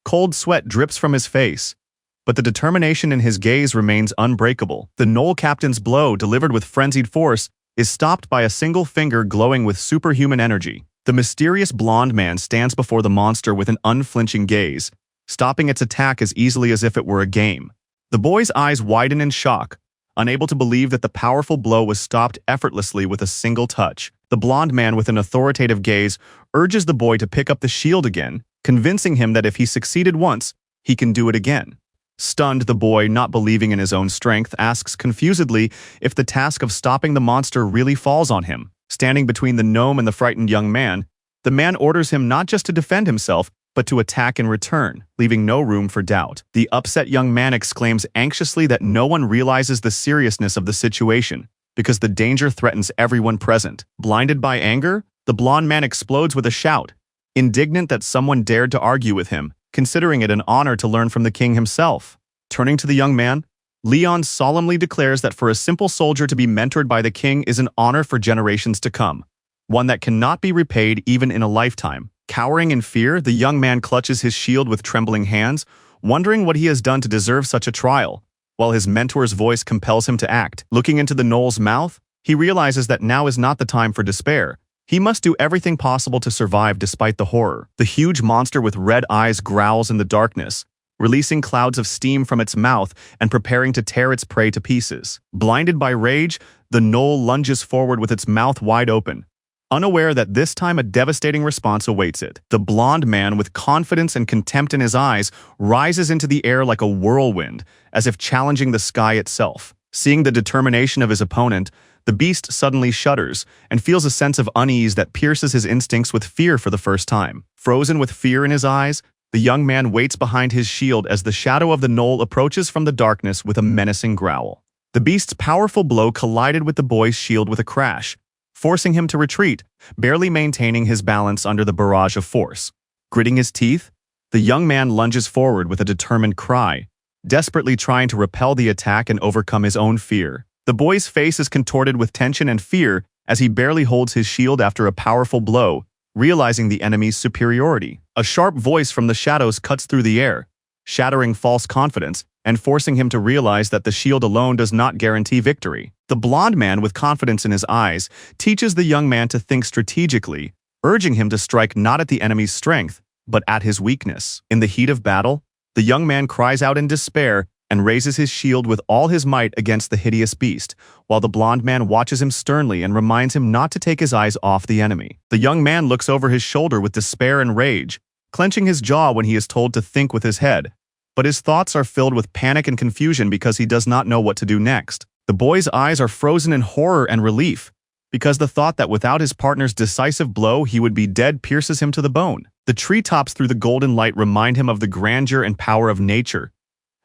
cold sweat drips from his face, but the determination in his gaze remains unbreakable. The Knoll captain's blow, delivered with frenzied force, is stopped by a single finger glowing with superhuman energy. The mysterious blonde man stands before the monster with an unflinching gaze, stopping its attack as easily as if it were a game. The boy's eyes widen in shock, unable to believe that the powerful blow was stopped effortlessly with a single touch. The blonde man with an authoritative gaze urges the boy to pick up the shield again, convincing him that if he succeeded once, he can do it again. Stunned, the boy, not believing in his own strength, asks confusedly if the task of stopping the monster really falls on him. Standing between the gnome and the frightened young man, the man orders him not just to defend himself, but to attack in return, leaving no room for doubt. The upset young man exclaims anxiously that no one realizes the seriousness of the situation, because the danger threatens everyone present. Blinded by anger, the blonde man explodes with a shout, indignant that someone dared to argue with him, considering it an honor to learn from the king himself. Turning to the young man, Leon solemnly declares that for a simple soldier to be mentored by the king is an honor for generations to come, one that cannot be repaid even in a lifetime. Cowering in fear, the young man clutches his shield with trembling hands, wondering what he has done to deserve such a trial, while his mentor's voice compels him to act. Looking into the gnoll's mouth, he realizes that now is not the time for despair. He must do everything possible to survive despite the horror. The huge monster with red eyes growls in the darkness, releasing clouds of steam from its mouth and preparing to tear its prey to pieces. Blinded by rage, the gnoll lunges forward with its mouth wide open, unaware that this time a devastating response awaits it. The blonde man, with confidence and contempt in his eyes, rises into the air like a whirlwind, as if challenging the sky itself. Seeing the determination of his opponent, the beast suddenly shudders and feels a sense of unease that pierces his instincts with fear for the first time. Frozen with fear in his eyes, the young man waits behind his shield as the shadow of the gnoll approaches from the darkness with a menacing growl. The beast's powerful blow collided with the boy's shield with a crash, forcing him to retreat, barely maintaining his balance under the barrage of force. Gritting his teeth, the young man lunges forward with a determined cry, desperately trying to repel the attack and overcome his own fear. The boy's face is contorted with tension and fear as he barely holds his shield after a powerful blow, realizing the enemy's superiority. A sharp voice from the shadows cuts through the air, shattering false confidence and forcing him to realize that the shield alone does not guarantee victory. The blonde man, with confidence in his eyes, teaches the young man to think strategically, urging him to strike not at the enemy's strength, but at his weakness. In the heat of battle, the young man cries out in despair and raises his shield with all his might against the hideous beast, while the blonde man watches him sternly and reminds him not to take his eyes off the enemy. The young man looks over his shoulder with despair and rage, clenching his jaw when he is told to think with his head, but his thoughts are filled with panic and confusion because he does not know what to do next. The boy's eyes are frozen in horror and relief, because the thought that without his partner's decisive blow he would be dead pierces him to the bone. The treetops through the golden light remind him of the grandeur and power of nature,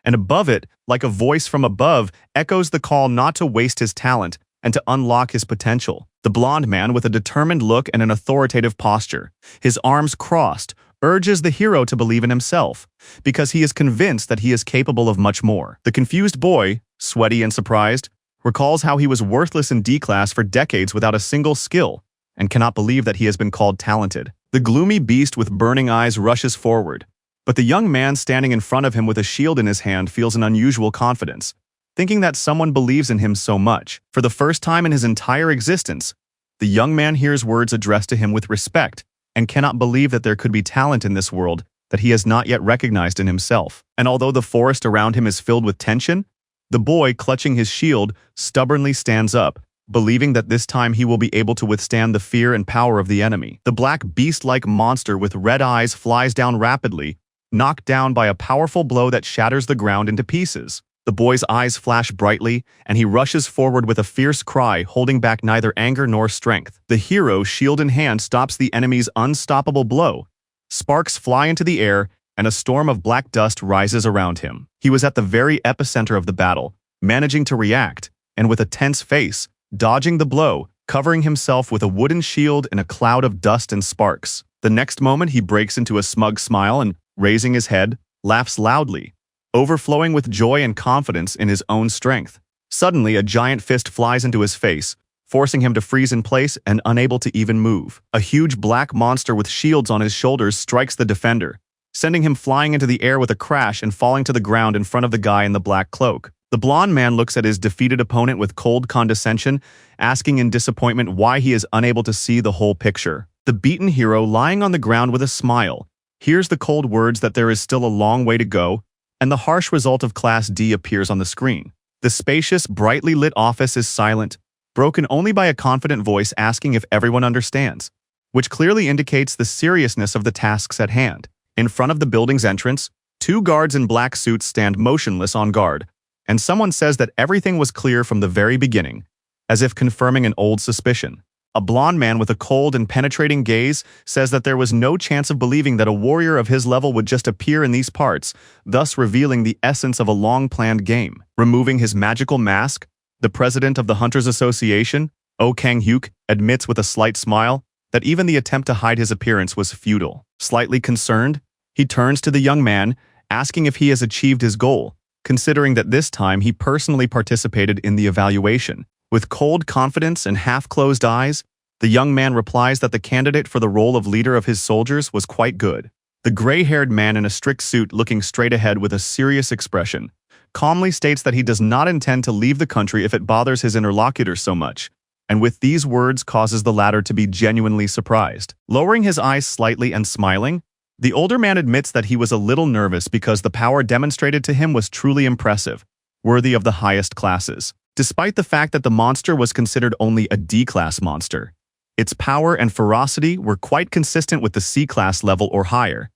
and above it, like a voice from above, echoes the call not to waste his talent and to unlock his potential. The blonde man, with a determined look and an authoritative posture, his arms crossed, urges the hero to believe in himself, because he is convinced that he is capable of much more. The confused boy, sweaty and surprised, recalls how he was worthless in D class for decades without a single skill, and cannot believe that he has been called talented. The gloomy beast with burning eyes rushes forward, but the young man standing in front of him with a shield in his hand feels an unusual confidence, thinking that someone believes in him so much. For the first time in his entire existence, the young man hears words addressed to him with respect, and cannot believe that there could be talent in this world that he has not yet recognized in himself. And although the forest around him is filled with tension, the boy, clutching his shield, stubbornly stands up, believing that this time he will be able to withstand the fear and power of the enemy. The black beast-like monster with red eyes flies down rapidly, knocked down by a powerful blow that shatters the ground into pieces. The boy's eyes flash brightly, and he rushes forward with a fierce cry, holding back neither anger nor strength. The hero, shield in hand, stops the enemy's unstoppable blow. Sparks fly into the air, and a storm of black dust rises around him. He was at the very epicenter of the battle, managing to react, and with a tense face, dodging the blow, covering himself with a wooden shield in a cloud of dust and sparks. The next moment he breaks into a smug smile and, raising his head, laughs loudly, overflowing with joy and confidence in his own strength. Suddenly, a giant fist flies into his face, forcing him to freeze in place and unable to even move. A huge black monster with shields on his shoulders strikes the defender, sending him flying into the air with a crash and falling to the ground in front of the guy in the black cloak. The blonde man looks at his defeated opponent with cold condescension, asking in disappointment why he is unable to see the whole picture. The beaten hero, lying on the ground with a smile, hears the cold words that there is still a long way to go, and the harsh result of Class D appears on the screen. The spacious, brightly lit office is silent, broken only by a confident voice asking if everyone understands, which clearly indicates the seriousness of the tasks at hand. In front of the building's entrance, Two guards in black suits stand motionless on guard, and someone says that everything was clear from the very beginning, as if confirming an old suspicion. A blond man with a cold and penetrating gaze says that there was no chance of believing that a warrior of his level would just appear in these parts, thus revealing the essence of a long-planned game. Removing his magical mask, the president of the Hunters Association, Oh Kang-hyuk, admits with a slight smile that even the attempt to hide his appearance was futile. Slightly concerned, he turns to the young man, asking if he has achieved his goal, considering that this time he personally participated in the evaluation. With cold confidence and half-closed eyes, the young man replies that the candidate for the role of leader of his soldiers was quite good. The gray-haired man in a strict suit, looking straight ahead with a serious expression, calmly states that he does not intend to leave the country if it bothers his interlocutor so much, and with these words causes the latter to be genuinely surprised. Lowering his eyes slightly and smiling, the older man admits that he was a little nervous because the power demonstrated to him was truly impressive, worthy of the highest classes. Despite the fact that the monster was considered only a D-class monster, its power and ferocity were quite consistent with the C-class level or higher,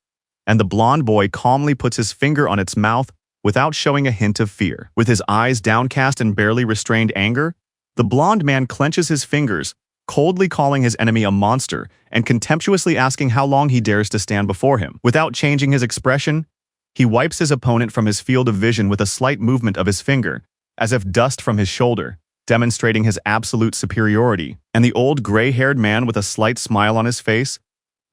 and the blond boy calmly puts his finger on its mouth without showing a hint of fear. With his eyes downcast and barely restrained anger, the blond man clenches his fingers, coldly calling his enemy a monster and contemptuously asking how long he dares to stand before him. Without changing his expression, he wipes his opponent from his field of vision with a slight movement of his finger, as if dust from his shoulder, demonstrating his absolute superiority. And the old gray-haired man with a slight smile on his face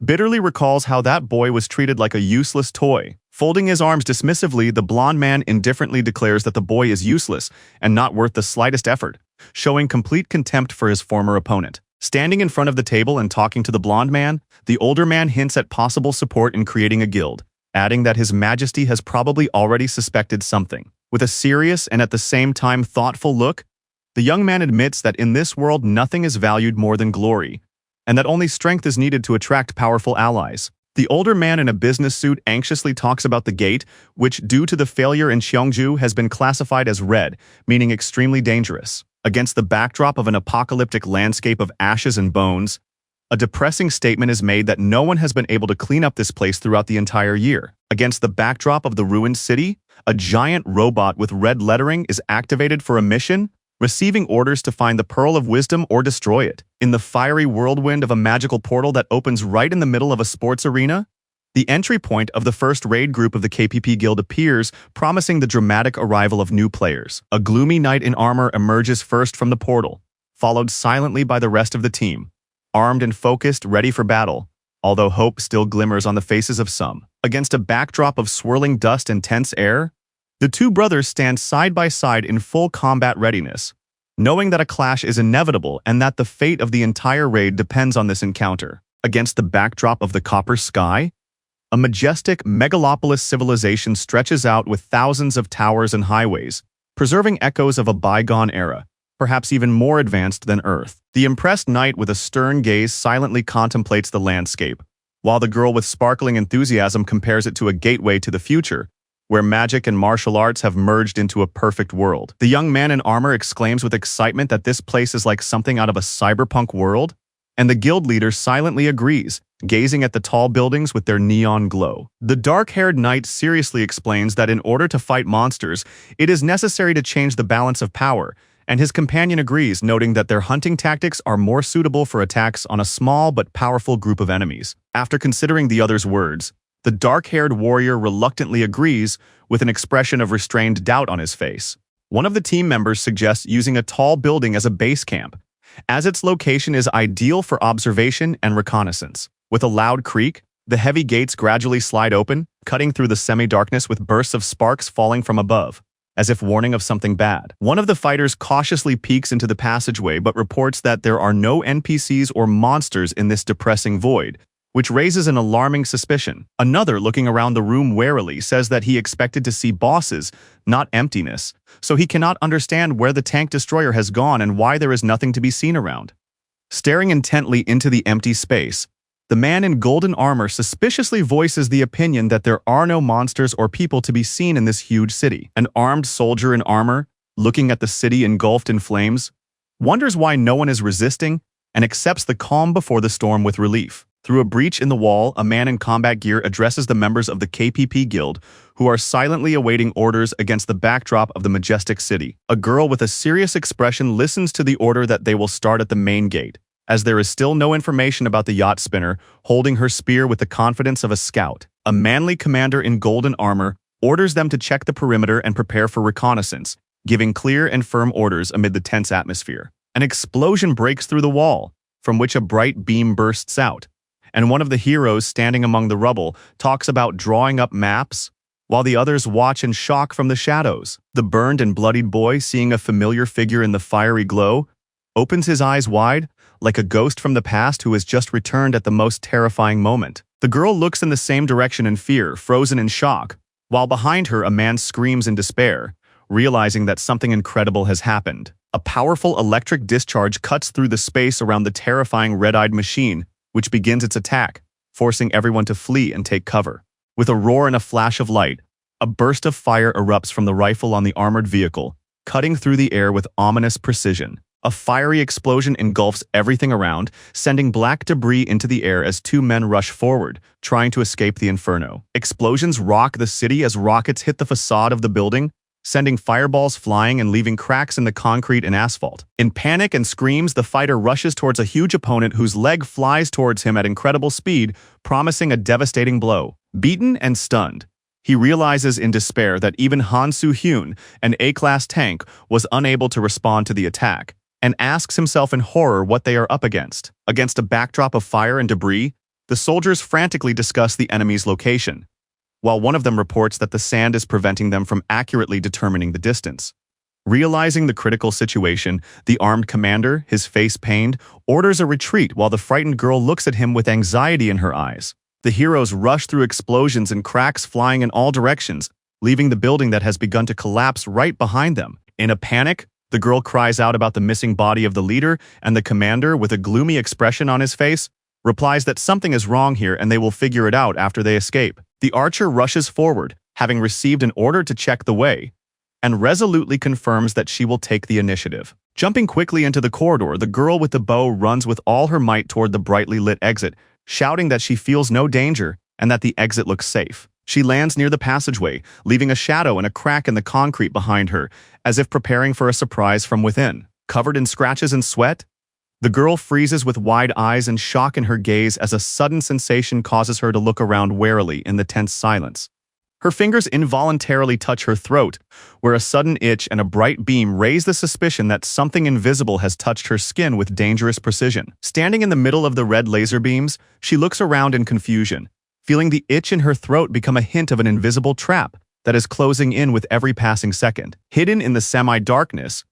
bitterly recalls how that boy was treated like a useless toy. Folding his arms dismissively, the blond man indifferently declares that the boy is useless and not worth the slightest effort, showing complete contempt for his former opponent. Standing in front of the table and talking to the blond man, the older man hints at possible support in creating a guild, adding that His Majesty has probably already suspected something. With a serious and at the same time thoughtful look, the young man admits that in this world nothing is valued more than glory, and that only strength is needed to attract powerful allies. The older man in a business suit anxiously talks about the gate, which, due to the failure in Cheongju, has been classified as red, meaning extremely dangerous. Against the backdrop of an apocalyptic landscape of ashes and bones, a depressing statement is made that no one has been able to clean up this place throughout the entire year. Against the backdrop of the ruined city, a giant robot with red lettering is activated for a mission, receiving orders to find the Pearl of Wisdom or destroy it. In the fiery whirlwind of a magical portal that opens right in the middle of a sports arena, the entry point of the first raid group of the KPP Guild appears, promising the dramatic arrival of new players. A gloomy knight in armor emerges first from the portal, followed silently by the rest of the team, armed and focused, ready for battle, although hope still glimmers on the faces of some. Against a backdrop of swirling dust and tense air, the two brothers stand side by side in full combat readiness, knowing that a clash is inevitable and that the fate of the entire raid depends on this encounter. Against the backdrop of the copper sky, a majestic megalopolis civilization stretches out with thousands of towers and highways, preserving echoes of a bygone era, perhaps even more advanced than Earth. The impressed knight with a stern gaze silently contemplates the landscape, while the girl with sparkling enthusiasm compares it to a gateway to the future, where magic and martial arts have merged into a perfect world. The young man in armor exclaims with excitement that this place is like something out of a cyberpunk world, and the guild leader silently agrees, gazing at the tall buildings with their neon glow. The dark-haired knight seriously explains that in order to fight monsters, it is necessary to change the balance of power, and his companion agrees, noting that their hunting tactics are more suitable for attacks on a small but powerful group of enemies. After considering the other's words, the dark-haired warrior reluctantly agrees, with an expression of restrained doubt on his face. One of the team members suggests using a tall building as a base camp, as its location is ideal for observation and reconnaissance. With a loud creak, the heavy gates gradually slide open, cutting through the semi-darkness with bursts of sparks falling from above, as if warning of something bad. One of the fighters cautiously peeks into the passageway but reports that there are no NPCs or monsters in this depressing void, which raises an alarming suspicion. Another, looking around the room warily, says that he expected to see bosses, not emptiness, so he cannot understand where the tank destroyer has gone and why there is nothing to be seen around. Staring intently into the empty space, the man in golden armor suspiciously voices the opinion that there are no monsters or people to be seen in this huge city. An armed soldier in armor, looking at the city engulfed in flames, wonders why no one is resisting and accepts the calm before the storm with relief. Through a breach in the wall, a man in combat gear addresses the members of the KPP Guild, who are silently awaiting orders against the backdrop of the majestic city. A girl with a serious expression listens to the order that they will start at the main gate, as there is still no information about the yacht spinner, holding her spear with the confidence of a scout. A manly commander in golden armor orders them to check the perimeter and prepare for reconnaissance, giving clear and firm orders amid the tense atmosphere. An explosion breaks through the wall, from which a bright beam bursts out, and one of the heroes standing among the rubble talks about drawing up maps, while the others watch in shock from the shadows. The burned and bloodied boy, seeing a familiar figure in the fiery glow, opens his eyes wide, like a ghost from the past who has just returned at the most terrifying moment. The girl looks in the same direction in fear, frozen in shock, while behind her a man screams in despair, realizing that something incredible has happened. A powerful electric discharge cuts through the space around the terrifying red-eyed machine, which begins its attack, forcing everyone to flee and take cover. With a roar and a flash of light, a burst of fire erupts from the rifle on the armored vehicle, cutting through the air with ominous precision. A fiery explosion engulfs everything around, sending black debris into the air as two men rush forward, trying to escape the inferno. Explosions rock the city as rockets hit the facade of the building, sending fireballs flying and leaving cracks in the concrete and asphalt. In panic and screams, the fighter rushes towards a huge opponent whose leg flies towards him at incredible speed, promising a devastating blow. Beaten and stunned, he realizes in despair that even Han Soo-hyun, an A-class tank, was unable to respond to the attack, and asks himself in horror what they are up against. Against a backdrop of fire and debris, the soldiers frantically discuss the enemy's location, while one of them reports that the sand is preventing them from accurately determining the distance. Realizing the critical situation, the armed commander, his face pained, orders a retreat while the frightened girl looks at him with anxiety in her eyes. The heroes rush through explosions and cracks flying in all directions, leaving the building that has begun to collapse right behind them. In a panic, the girl cries out about the missing body of the leader, and the commander, with a gloomy expression on his face, replies that something is wrong here and they will figure it out after they escape. The archer rushes forward, having received an order to check the way, and resolutely confirms that she will take the initiative. Jumping quickly into the corridor, the girl with the bow runs with all her might toward the brightly lit exit, shouting that she feels no danger and that the exit looks safe. She lands near the passageway, leaving a shadow and a crack in the concrete behind her, as if preparing for a surprise from within. Covered in scratches and sweat, the girl freezes with wide eyes and shock in her gaze as a sudden sensation causes her to look around warily in the tense silence. Her fingers involuntarily touch her throat, where a sudden itch and a bright beam raise the suspicion that something invisible has touched her skin with dangerous precision. Standing in the middle of the red laser beams, she looks around in confusion, feeling the itch in her throat become a hint of an invisible trap that is closing in with every passing second. Hidden in the semi-darkness,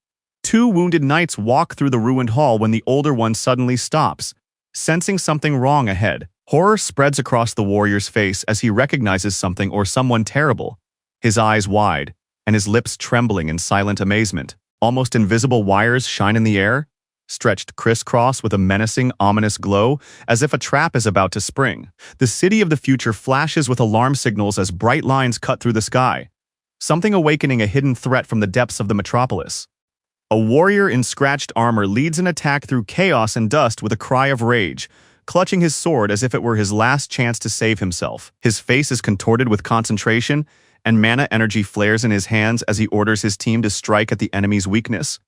two wounded knights walk through the ruined hall when the older one suddenly stops, sensing something wrong ahead. Horror spreads across the warrior's face as he recognizes something or someone terrible, his eyes wide and his lips trembling in silent amazement. Almost invisible wires shine in the air, stretched crisscross with a menacing, ominous glow, as if a trap is about to spring. The city of the future flashes with alarm signals as bright lines cut through the sky, something awakening a hidden threat from the depths of the metropolis. A warrior in scratched armor leads an attack through chaos and dust with a cry of rage, clutching his sword as if it were his last chance to save himself. His face is contorted with concentration, and mana energy flares in his hands as he orders his team to strike at the enemy's weakness.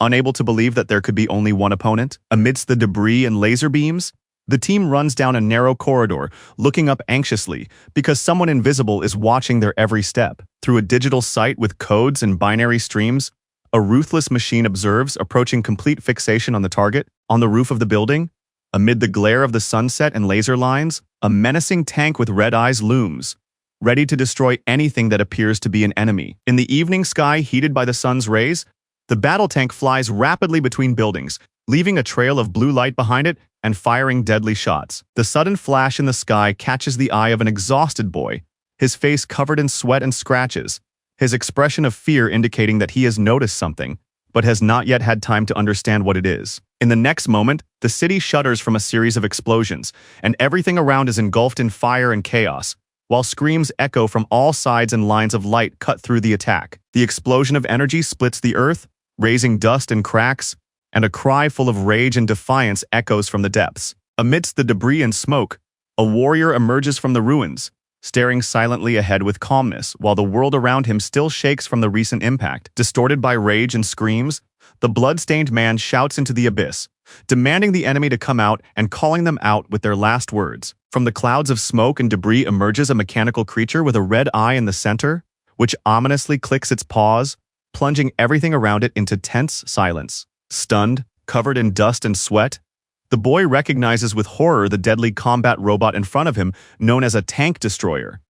Unable to believe that there could be only one opponent, amidst the debris and laser beams, the team runs down a narrow corridor, looking up anxiously because someone invisible is watching their every step. Through a digital sight with codes and binary streams, a ruthless machine observes, approaching complete fixation on the target. On the roof of the building, amid the glare of the sunset and laser lines, a menacing tank with red eyes looms, ready to destroy anything that appears to be an enemy. In the evening sky heated by the sun's rays, the battle tank flies rapidly between buildings, leaving a trail of blue light behind it and firing deadly shots. The sudden flash in the sky catches the eye of an exhausted boy, his face covered in sweat and scratches, his expression of fear indicating that he has noticed something, but has not yet had time to understand what it is. In the next moment, the city shudders from a series of explosions, and everything around is engulfed in fire and chaos, while screams echo from all sides and lines of light cut through the attack. The explosion of energy splits the earth, raising dust and cracks, and a cry full of rage and defiance echoes from the depths. Amidst the debris and smoke, a warrior emerges from the ruins, staring silently ahead with calmness, while the world around him still shakes from the recent impact. Distorted by rage and screams, the blood-stained man shouts into the abyss, demanding the enemy to come out and calling them out with their last words. From the clouds of smoke and debris emerges a mechanical creature with a red eye in the center, which ominously clicks its paws, plunging everything around it into tense silence. Stunned, covered in dust and sweat, the boy recognizes with horror the deadly combat robot in front of him, known as a tank destroyer.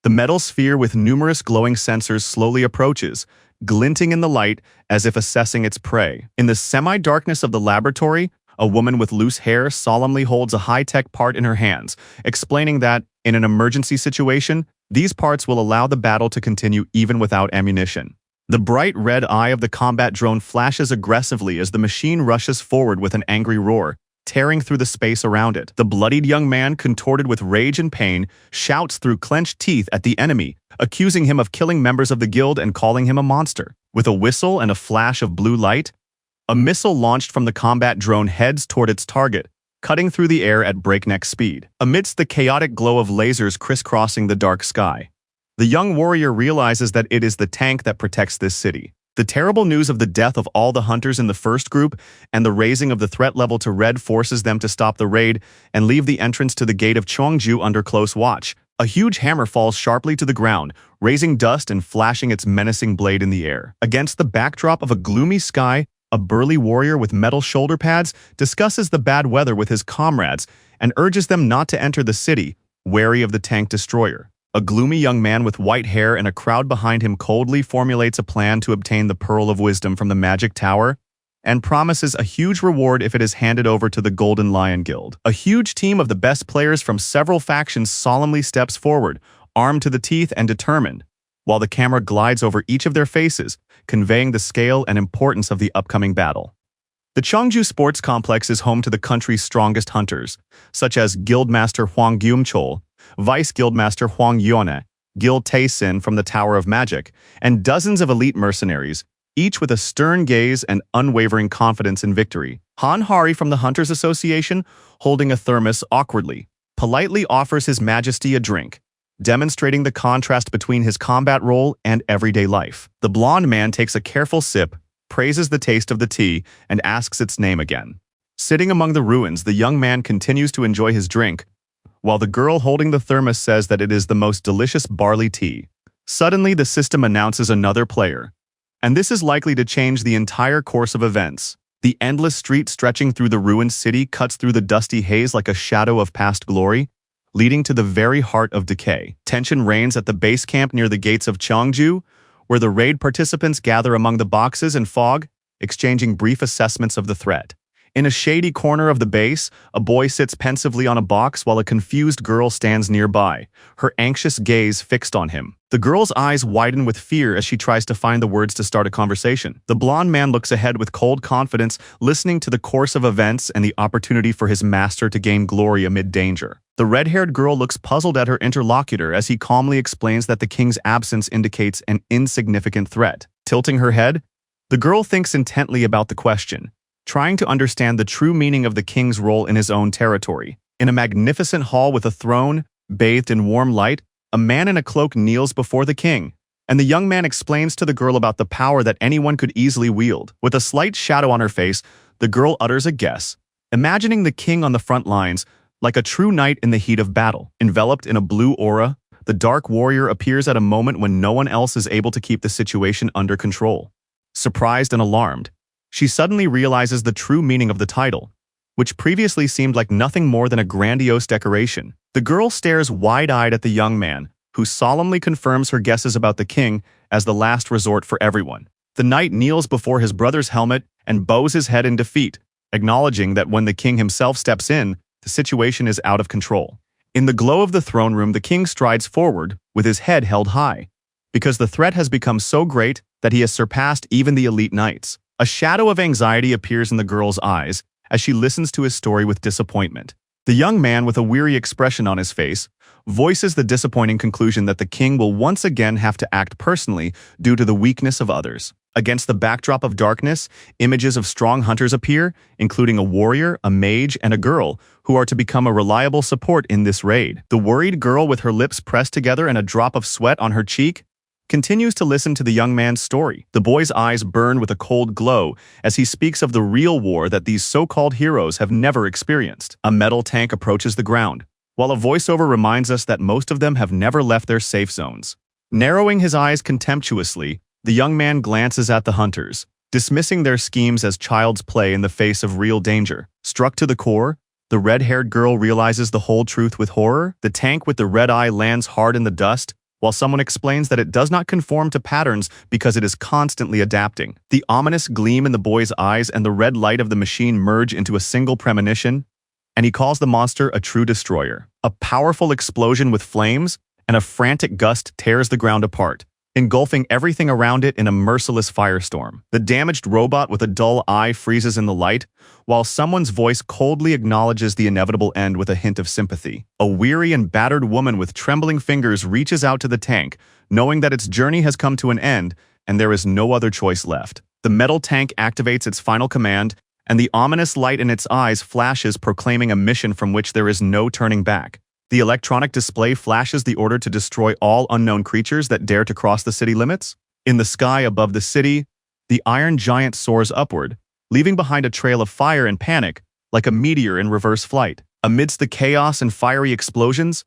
The metal sphere with numerous glowing sensors slowly approaches, glinting in the light as if assessing its prey. In the semi-darkness of the laboratory, a woman with loose hair solemnly holds a high-tech part in her hands, explaining that, in an emergency situation, these parts will allow the battle to continue even without ammunition. The bright red eye of the combat drone flashes aggressively as the machine rushes forward with an angry roar, tearing through the space around it. The bloodied young man, contorted with rage and pain, shouts through clenched teeth at the enemy, accusing him of killing members of the guild and calling him a monster. With a whistle and a flash of blue light, a missile launched from the combat drone heads toward its target, cutting through the air at breakneck speed. Amidst the chaotic glow of lasers crisscrossing the dark sky, the young warrior realizes that it is the tank that protects this city. The terrible news of the death of all the hunters in the first group and the raising of the threat level to red forces them to stop the raid and leave the entrance to the gate of Cheongju under close watch. A huge hammer falls sharply to the ground, raising dust and flashing its menacing blade in the air. Against the backdrop of a gloomy sky, a burly warrior with metal shoulder pads discusses the bad weather with his comrades and urges them not to enter the city, wary of the tank destroyer. A gloomy young man with white hair and a crowd behind him coldly formulates a plan to obtain the Pearl of Wisdom from the Magic Tower and promises a huge reward if it is handed over to the Golden Lion Guild. A huge team of the best players from several factions solemnly steps forward, armed to the teeth and determined, while the camera glides over each of their faces, conveying the scale and importance of the upcoming battle. The Cheongju Sports Complex is home to the country's strongest hunters, such as Guildmaster Huang Gyumchol, Vice Guildmaster Huang Yuane, Guild Tae-sin from the Tower of Magic, and dozens of elite mercenaries, each with a stern gaze and unwavering confidence in victory. Han Hari from the Hunters Association, holding a thermos awkwardly, politely offers His Majesty a drink, demonstrating the contrast between his combat role and everyday life. The blonde man takes a careful sip, praises the taste of the tea, and asks its name again. Sitting among the ruins, the young man continues to enjoy his drink, while the girl holding the thermos says that it is the most delicious barley tea. Suddenly, the system announces another player, and this is likely to change the entire course of events. The endless street stretching through the ruined city cuts through the dusty haze like a shadow of past glory, leading to the very heart of decay. Tension reigns at the base camp near the gates of Cheongju, where the raid participants gather among the boxes and fog, exchanging brief assessments of the threat. In a shady corner of the base, a boy sits pensively on a box while a confused girl stands nearby, her anxious gaze fixed on him. The girl's eyes widen with fear as she tries to find the words to start a conversation. The blonde man looks ahead with cold confidence, listening to the course of events and the opportunity for his master to gain glory amid danger. The red-haired girl looks puzzled at her interlocutor as he calmly explains that the king's absence indicates an insignificant threat. Tilting her head, the girl thinks intently about the question, trying to understand the true meaning of the king's role in his own territory. In a magnificent hall with a throne, bathed in warm light, a man in a cloak kneels before the king, and the young man explains to the girl about the power that anyone could easily wield. With a slight shadow on her face, the girl utters a guess, imagining the king on the front lines, like a true knight in the heat of battle. Enveloped in a blue aura, the dark warrior appears at a moment when no one else is able to keep the situation under control. Surprised and alarmed, she suddenly realizes the true meaning of the title, which previously seemed like nothing more than a grandiose decoration. The girl stares wide-eyed at the young man, who solemnly confirms her guesses about the king as the last resort for everyone. The knight kneels before his brother's helmet and bows his head in defeat, acknowledging that when the king himself steps in, the situation is out of control. In the glow of the throne room, the king strides forward, with his head held high, because the threat has become so great that he has surpassed even the elite knights. A shadow of anxiety appears in the girl's eyes as she listens to his story with disappointment. The young man, with a weary expression on his face, voices the disappointing conclusion that the king will once again have to act personally due to the weakness of others. Against the backdrop of darkness, images of strong hunters appear, including a warrior, a mage, and a girl, who are to become a reliable support in this raid. The worried girl, with her lips pressed together and a drop of sweat on her cheek, continues to listen to the young man's story. The boy's eyes burn with a cold glow as he speaks of the real war that these so-called heroes have never experienced. A metal tank approaches the ground, while a voiceover reminds us that most of them have never left their safe zones. Narrowing his eyes contemptuously, the young man glances at the hunters, dismissing their schemes as child's play in the face of real danger. Struck to the core, the red-haired girl realizes the whole truth with horror. The tank with the red eye lands hard in the dust, while someone explains that it does not conform to patterns because it is constantly adapting. The ominous gleam in the boy's eyes and the red light of the machine merge into a single premonition, and he calls the monster a true destroyer. A powerful explosion with flames and a frantic gust tears the ground apart, engulfing everything around it in a merciless firestorm. The damaged robot with a dull eye freezes in the light, while someone's voice coldly acknowledges the inevitable end with a hint of sympathy. A weary and battered woman with trembling fingers reaches out to the tank, knowing that its journey has come to an end and there is no other choice left. The metal tank activates its final command, and the ominous light in its eyes flashes, proclaiming a mission from which there is no turning back. The electronic display flashes the order to destroy all unknown creatures that dare to cross the city limits. In the sky above the city, the iron giant soars upward, leaving behind a trail of fire and panic, like a meteor in reverse flight. Amidst the chaos and fiery explosions,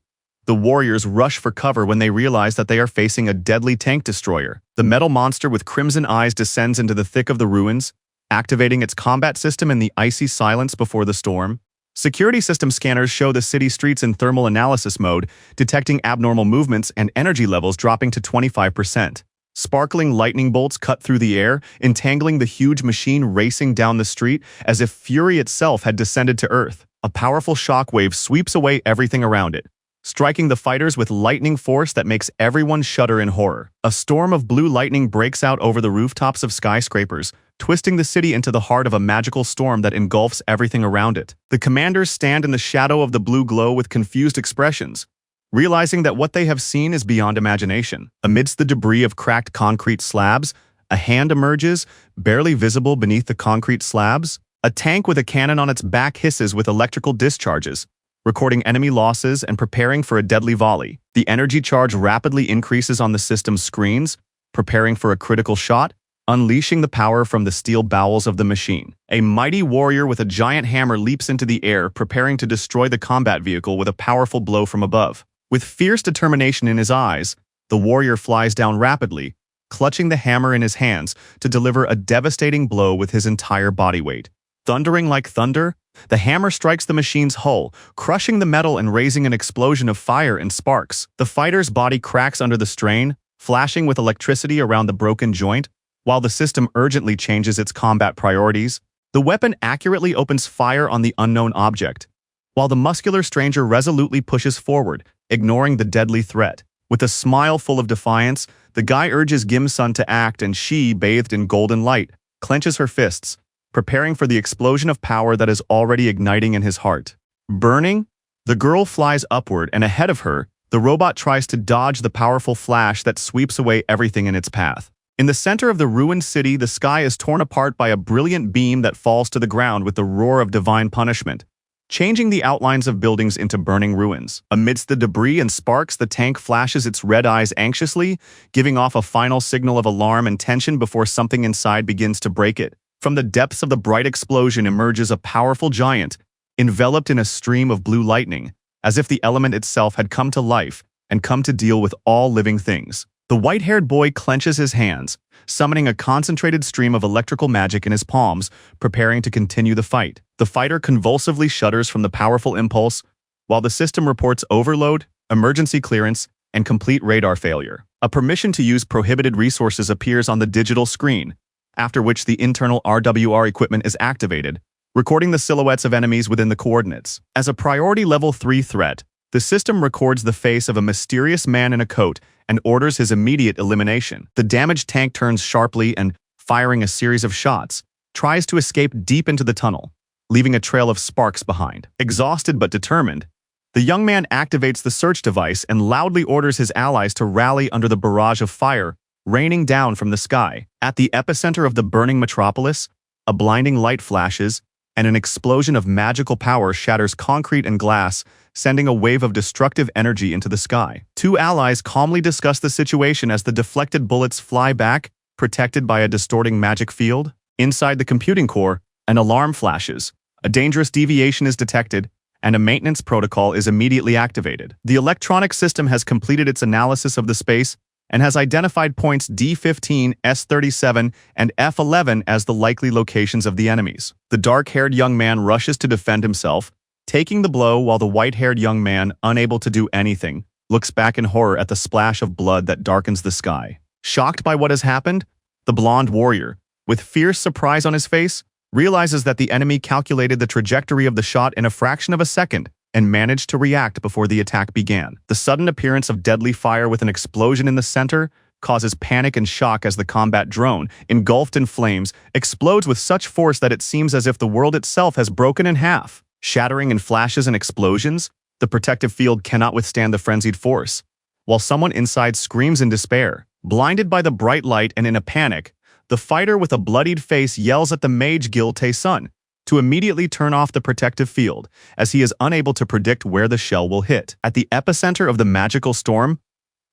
the warriors rush for cover when they realize that they are facing a deadly tank destroyer. The metal monster with crimson eyes descends into the thick of the ruins, activating its combat system in the icy silence before the storm. Security system scanners show the city streets in thermal analysis mode, detecting abnormal movements and energy levels dropping to 25%. Sparkling lightning bolts cut through the air, entangling the huge machine racing down the street as if fury itself had descended to Earth. A powerful shockwave sweeps away everything around it, striking the fighters with lightning force that makes everyone shudder in horror. A storm of blue lightning breaks out over the rooftops of skyscrapers, twisting the city into the heart of a magical storm that engulfs everything around it. The commanders stand in the shadow of the blue glow with confused expressions, realizing that what they have seen is beyond imagination. Amidst the debris of cracked concrete slabs, a hand emerges, barely visible beneath the concrete slabs. A tank with a cannon on its back hisses with electrical discharges, recording enemy losses and preparing for a deadly volley. The energy charge rapidly increases on the system's screens, preparing for a critical shot, unleashing the power from the steel bowels of the machine. A mighty warrior with a giant hammer leaps into the air, preparing to destroy the combat vehicle with a powerful blow from above. With fierce determination in his eyes, the warrior flies down rapidly, clutching the hammer in his hands to deliver a devastating blow with his entire body weight. Thundering like thunder, the hammer strikes the machine's hull, crushing the metal and raising an explosion of fire and sparks. The fighter's body cracks under the strain, flashing with electricity around the broken joint. While the system urgently changes its combat priorities, the weapon accurately opens fire on the unknown object, while the muscular stranger resolutely pushes forward, ignoring the deadly threat. With a smile full of defiance, the guy urges Gim-sun to act, and she, bathed in golden light, clenches her fists, preparing for the explosion of power that is already igniting in his heart. Burning, the girl flies upward, and ahead of her, the robot tries to dodge the powerful flash that sweeps away everything in its path. In the center of the ruined city, the sky is torn apart by a brilliant beam that falls to the ground with the roar of divine punishment, changing the outlines of buildings into burning ruins. Amidst the debris and sparks, the tank flashes its red eyes anxiously, giving off a final signal of alarm and tension before something inside begins to break it. From the depths of the bright explosion emerges a powerful giant, enveloped in a stream of blue lightning, as if the element itself had come to life and come to deal with all living things. The white-haired boy clenches his hands, summoning a concentrated stream of electrical magic in his palms, preparing to continue the fight. The fighter convulsively shudders from the powerful impulse, while the system reports overload, emergency clearance, and complete radar failure. A permission to use prohibited resources appears on the digital screen, after which the internal RWR equipment is activated, recording the silhouettes of enemies within the coordinates. As a priority level 3 threat, the system records the face of a mysterious man in a coat and orders his immediate elimination. The damaged tank turns sharply and, firing a series of shots, tries to escape deep into the tunnel, leaving a trail of sparks behind. Exhausted but determined, The young man activates the search device and loudly orders his allies to rally under the barrage of fire raining down from the sky. At the epicenter of the burning metropolis, a blinding light flashes, and an explosion of magical power shatters concrete and glass, sending a wave of destructive energy into the sky. Two allies calmly discuss the situation as the deflected bullets fly back, protected by a distorting magic field. Inside the computing core, an alarm flashes. A dangerous deviation is detected, and a maintenance protocol is immediately activated. The electronic system has completed its analysis of the space and has identified points D15, S37, and F11 as the likely locations of the enemies. The dark-haired young man rushes to defend himself, taking the blow while the white-haired young man, unable to do anything, looks back in horror at the splash of blood that darkens the sky. Shocked by what has happened, the blonde warrior, with fierce surprise on his face, realizes that the enemy calculated the trajectory of the shot in a fraction of a second and managed to react before the attack began. The sudden appearance of deadly fire with an explosion in the center causes panic and shock as the combat drone, engulfed in flames, explodes with such force that it seems as if the world itself has broken in half. Shattering in flashes and explosions, the protective field cannot withstand the frenzied force, while someone inside screams in despair. Blinded by the bright light and in a panic, the fighter with a bloodied face yells at the mage Gil Tae-sun to immediately turn off the protective field, as he is unable to predict where the shell will hit. At the epicenter of the magical storm,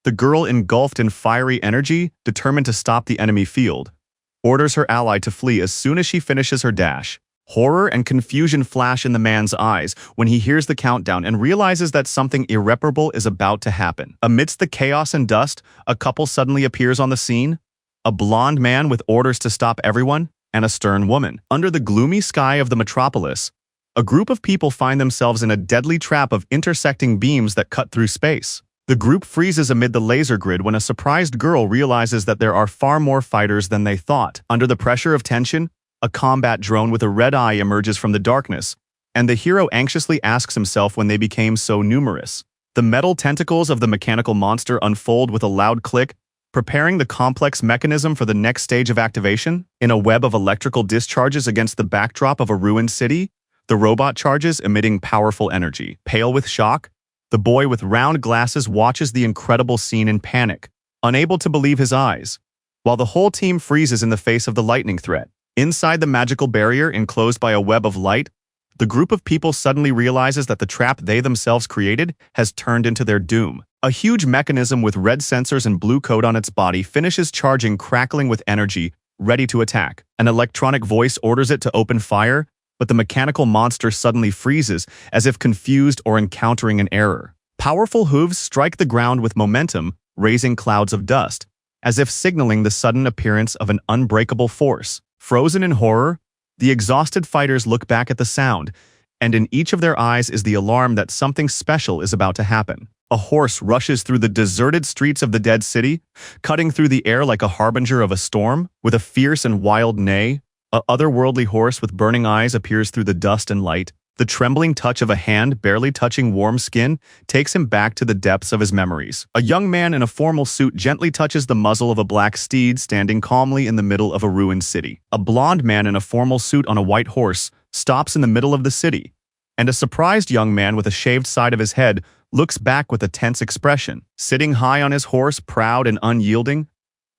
the girl, engulfed in fiery energy, determined to stop the enemy field, orders her ally to flee as soon as she finishes her dash. Horror and confusion flash in the man's eyes when he hears the countdown and realizes that something irreparable is about to happen. Amidst the chaos and dust, a couple suddenly appears on the scene, a blonde man with orders to stop everyone, and a stern woman. Under the gloomy sky of the metropolis, a group of people find themselves in a deadly trap of intersecting beams that cut through space. The group freezes amid the laser grid when a surprised girl realizes that there are far more fighters than they thought. Under the pressure of tension, a combat drone with a red eye emerges from the darkness, and the hero anxiously asks himself when they became so numerous. The metal tentacles of the mechanical monster unfold with a loud click, preparing the complex mechanism for the next stage of activation. In a web of electrical discharges against the backdrop of a ruined city, the robot charges, emitting powerful energy. Pale with shock, the boy with round glasses watches the incredible scene in panic, unable to believe his eyes, while the whole team freezes in the face of the lightning threat. Inside the magical barrier enclosed by a web of light, the group of people suddenly realizes that the trap they themselves created has turned into their doom. A huge mechanism with red sensors and blue coat on its body finishes charging, crackling with energy, ready to attack. An electronic voice orders it to open fire, but the mechanical monster suddenly freezes, as if confused or encountering an error. Powerful hooves strike the ground with momentum, raising clouds of dust, as if signaling the sudden appearance of an unbreakable force. Frozen in horror, the exhausted fighters look back at the sound, and in each of their eyes is the alarm that something special is about to happen. A horse rushes through the deserted streets of the dead city, cutting through the air like a harbinger of a storm. With a fierce and wild neigh, a otherworldly horse with burning eyes appears through the dust and light. The trembling touch of a hand barely touching warm skin takes him back to the depths of his memories. A young man in a formal suit gently touches the muzzle of a black steed standing calmly in the middle of a ruined city. A blonde man in a formal suit on a white horse stops in the middle of the city, and a surprised young man with a shaved side of his head looks back with a tense expression. Sitting high on his horse, proud and unyielding,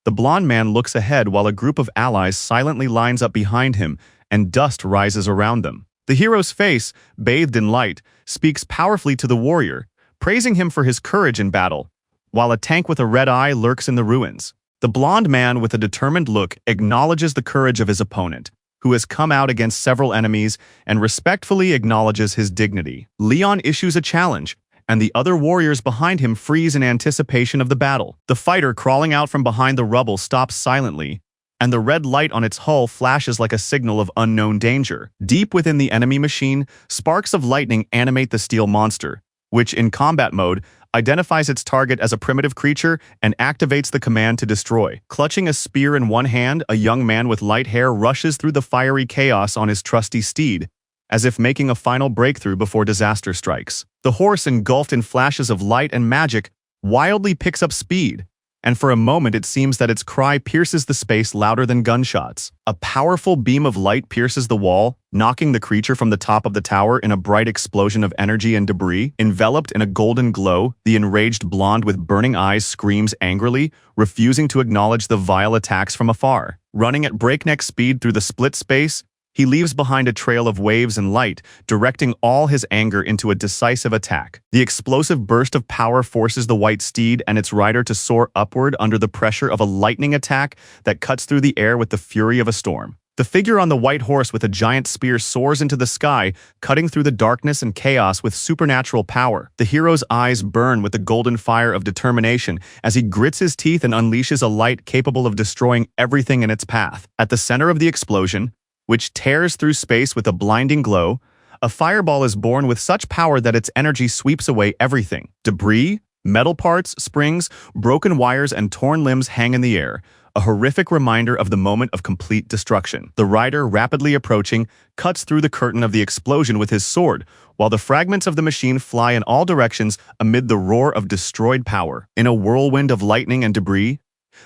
the blonde man looks ahead while a group of allies silently lines up behind him and dust rises around them. The hero's face, bathed in light, speaks powerfully to the warrior, praising him for his courage in battle, while a tank with a red eye lurks in the ruins. The blonde man with a determined look acknowledges the courage of his opponent, who has come out against several enemies, and respectfully acknowledges his dignity. Leon issues a challenge, and the other warriors behind him freeze in anticipation of the battle. The fighter crawling out from behind the rubble stops silently, and the red light on its hull flashes like a signal of unknown danger. Deep within the enemy machine, sparks of lightning animate the steel monster, which, in combat mode, identifies its target as a primitive creature and activates the command to destroy. Clutching a spear in one hand, a young man with light hair rushes through the fiery chaos on his trusty steed, as if making a final breakthrough before disaster strikes. The horse, engulfed in flashes of light and magic, wildly picks up speed, and for a moment it seems that its cry pierces the space louder than gunshots. A powerful beam of light pierces the wall, knocking the creature from the top of the tower in a bright explosion of energy and debris. Enveloped in a golden glow, the enraged blonde with burning eyes screams angrily, refusing to acknowledge the vile attacks from afar. Running at breakneck speed through the split space, he leaves behind a trail of waves and light, directing all his anger into a decisive attack. The explosive burst of power forces the white steed and its rider to soar upward under the pressure of a lightning attack that cuts through the air with the fury of a storm. The figure on the white horse with a giant spear soars into the sky, cutting through the darkness and chaos with supernatural power. The hero's eyes burn with the golden fire of determination as he grits his teeth and unleashes a light capable of destroying everything in its path. At the center of the explosion, which tears through space with a blinding glow, a fireball is born with such power that its energy sweeps away everything. Debris, metal parts, springs, broken wires, and torn limbs hang in the air, a horrific reminder of the moment of complete destruction. The rider, rapidly approaching, cuts through the curtain of the explosion with his sword, while the fragments of the machine fly in all directions amid the roar of destroyed power. In a whirlwind of lightning and debris,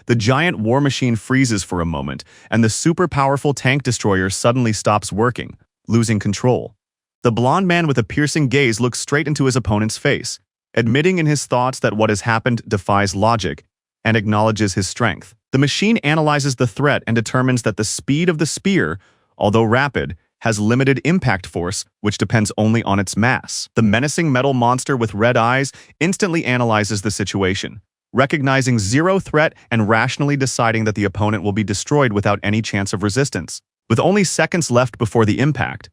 the giant war machine freezes for a moment, and the super-powerful tank destroyer suddenly stops working, losing control. The blonde man with a piercing gaze looks straight into his opponent's face, admitting in his thoughts that what has happened defies logic, and acknowledges his strength. The machine analyzes the threat and determines that the speed of the spear, although rapid, has limited impact force, which depends only on its mass. The menacing metal monster with red eyes instantly analyzes the situation, recognizing zero threat and rationally deciding that the opponent will be destroyed without any chance of resistance. With only seconds left before the impact,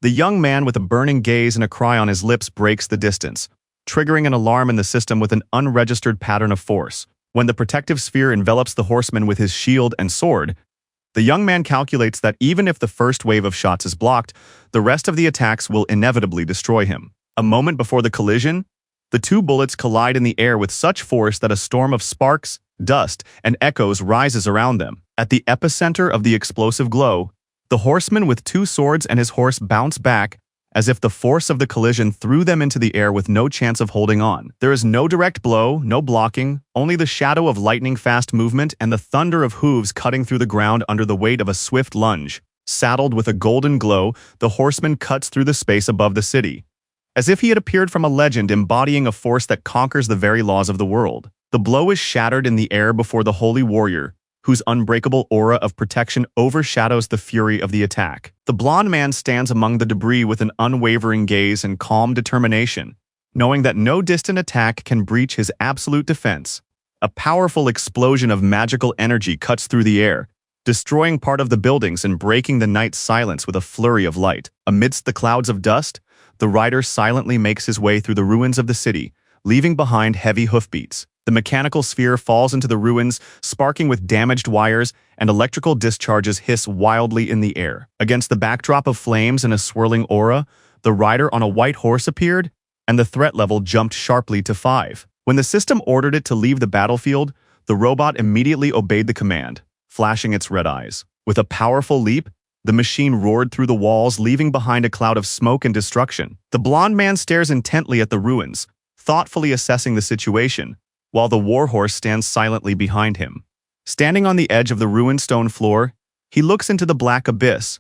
the young man with a burning gaze and a cry on his lips breaks the distance, triggering an alarm in the system with an unregistered pattern of force. When the protective sphere envelops the horseman with his shield and sword, the young man calculates that even if the first wave of shots is blocked, the rest of the attacks will inevitably destroy him. A moment before the collision, the two bullets collide in the air with such force that a storm of sparks, dust, and echoes rises around them. At the epicenter of the explosive glow, the horseman with two swords and his horse bounce back, as if the force of the collision threw them into the air with no chance of holding on. There is no direct blow, no blocking, only the shadow of lightning-fast movement and the thunder of hooves cutting through the ground under the weight of a swift lunge. Saddled with a golden glow, the horseman cuts through the space above the city, as if he had appeared from a legend embodying a force that conquers the very laws of the world. The blow is shattered in the air before the holy warrior, whose unbreakable aura of protection overshadows the fury of the attack. The blonde man stands among the debris with an unwavering gaze and calm determination, knowing that no distant attack can breach his absolute defense. A powerful explosion of magical energy cuts through the air, destroying part of the buildings and breaking the night's silence with a flurry of light. Amidst the clouds of dust, the rider silently makes his way through the ruins of the city, leaving behind heavy hoofbeats. The mechanical sphere falls into the ruins, sparking with damaged wires, and electrical discharges hiss wildly in the air. Against the backdrop of flames and a swirling aura, the rider on a white horse appeared, and the threat level jumped sharply to 5. When the system ordered it to leave the battlefield, the robot immediately obeyed the command, flashing its red eyes. With a powerful leap, the machine roared through the walls, leaving behind a cloud of smoke and destruction. The blonde man stares intently at the ruins, thoughtfully assessing the situation, while the warhorse stands silently behind him. Standing on the edge of the ruined stone floor, he looks into the black abyss,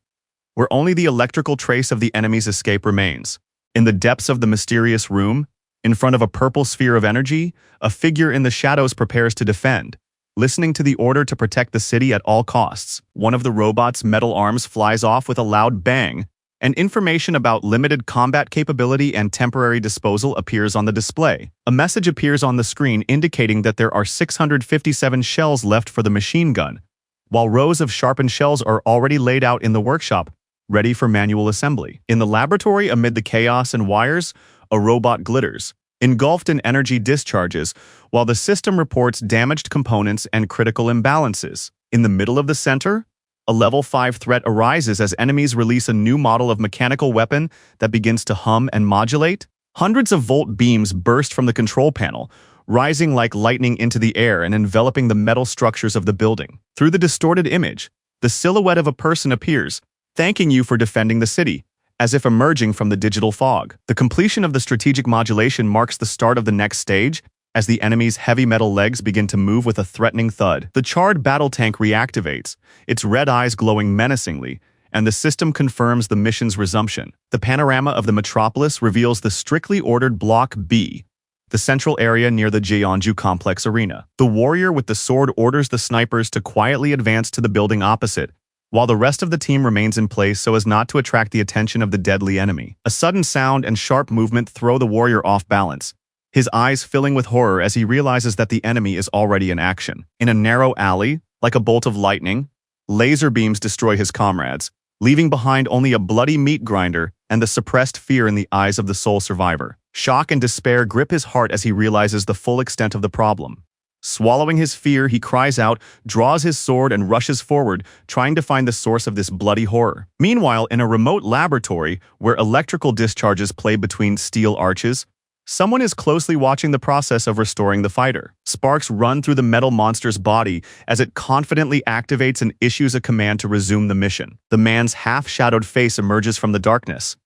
where only the electrical trace of the enemy's escape remains. In the depths of the mysterious room, in front of a purple sphere of energy, a figure in the shadows prepares to defend, listening to the order to protect the city at all costs. One of the robot's metal arms flies off with a loud bang, and information about limited combat capability and temporary disposal appears on the display. A message appears on the screen indicating that there are 657 shells left for the machine gun, while rows of sharpened shells are already laid out in the workshop, ready for manual assembly. In the laboratory, amid the chaos and wires, a robot glitters, engulfed in energy discharges, while the system reports damaged components and critical imbalances. In the middle of the center, a level 5 threat arises as enemies release a new model of mechanical weapon that begins to hum and modulate. Hundreds of volt beams burst from the control panel, rising like lightning into the air and enveloping the metal structures of the building. Through the distorted image, the silhouette of a person appears, thanking you for defending the city, as if emerging from the digital fog. The completion of the strategic modulation marks the start of the next stage, as the enemy's heavy metal legs begin to move with a threatening thud. The charred battle tank reactivates, its red eyes glowing menacingly, and the system confirms the mission's resumption. The panorama of the metropolis reveals the strictly ordered Block B, the central area near the Jeonju complex arena. The warrior with the sword orders the snipers to quietly advance to the building opposite, while the rest of the team remains in place so as not to attract the attention of the deadly enemy. A sudden sound and sharp movement throw the warrior off balance, his eyes filling with horror as he realizes that the enemy is already in action. In a narrow alley, like a bolt of lightning, laser beams destroy his comrades, leaving behind only a bloody meat grinder and the suppressed fear in the eyes of the sole survivor. Shock and despair grip his heart as he realizes the full extent of the problem. Swallowing his fear, he cries out, draws his sword, and rushes forward, trying to find the source of this bloody horror. Meanwhile, in a remote laboratory where electrical discharges play between steel arches, someone is closely watching the process of restoring the fighter. Sparks run through the metal monster's body as it confidently activates and issues a command to resume the mission. The man's half-shadowed face emerges from the darkness,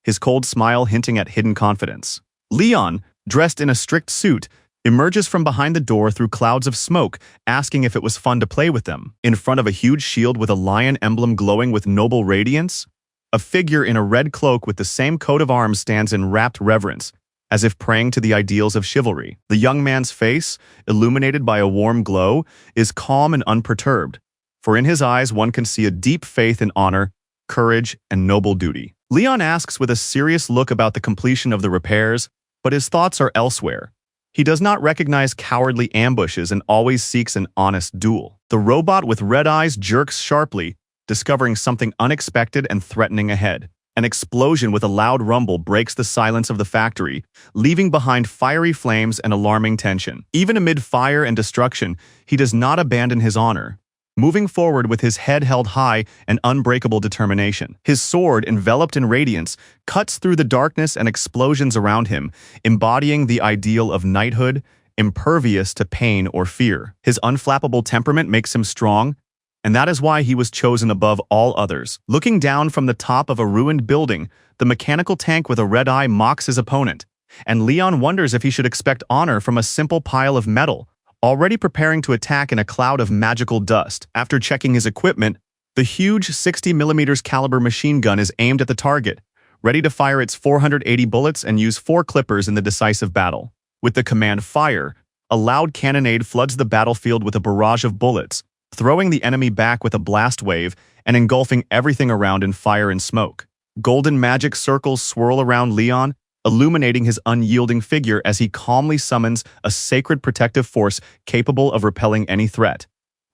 his cold smile hinting at hidden confidence. Leon, dressed in a strict suit, emerges from behind the door through clouds of smoke, asking if it was fun to play with them. In front of a huge shield with a lion emblem glowing with noble radiance, a figure in a red cloak with the same coat of arms stands in rapt reverence, as if praying to the ideals of chivalry. The young man's face, illuminated by a warm glow, is calm and unperturbed, for in his eyes one can see a deep faith in honor, courage, and noble duty. Leon asks with a serious look about the completion of the repairs, but his thoughts are elsewhere. He does not recognize cowardly ambushes and always seeks an honest duel. The robot with red eyes jerks sharply, discovering something unexpected and threatening ahead. An explosion with a loud rumble breaks the silence of the factory, leaving behind fiery flames and alarming tension. Even amid fire and destruction, he does not abandon his honor, moving forward with his head held high and unbreakable determination. His sword, enveloped in radiance, cuts through the darkness and explosions around him, embodying the ideal of knighthood, impervious to pain or fear. His unflappable temperament makes him strong, and that is why he was chosen above all others. Looking down from the top of a ruined building, the mechanical tank with a red eye mocks his opponent, and Leon wonders if he should expect honor from a simple pile of metal, already preparing to attack in a cloud of magical dust. After checking his equipment, the huge 60mm caliber machine gun is aimed at the target, ready to fire its 480 bullets and use 4 clippers in the decisive battle. With the command fire, a loud cannonade floods the battlefield with a barrage of bullets, throwing the enemy back with a blast wave and engulfing everything around in fire and smoke. Golden magic circles swirl around Leon, illuminating his unyielding figure as he calmly summons a sacred protective force capable of repelling any threat.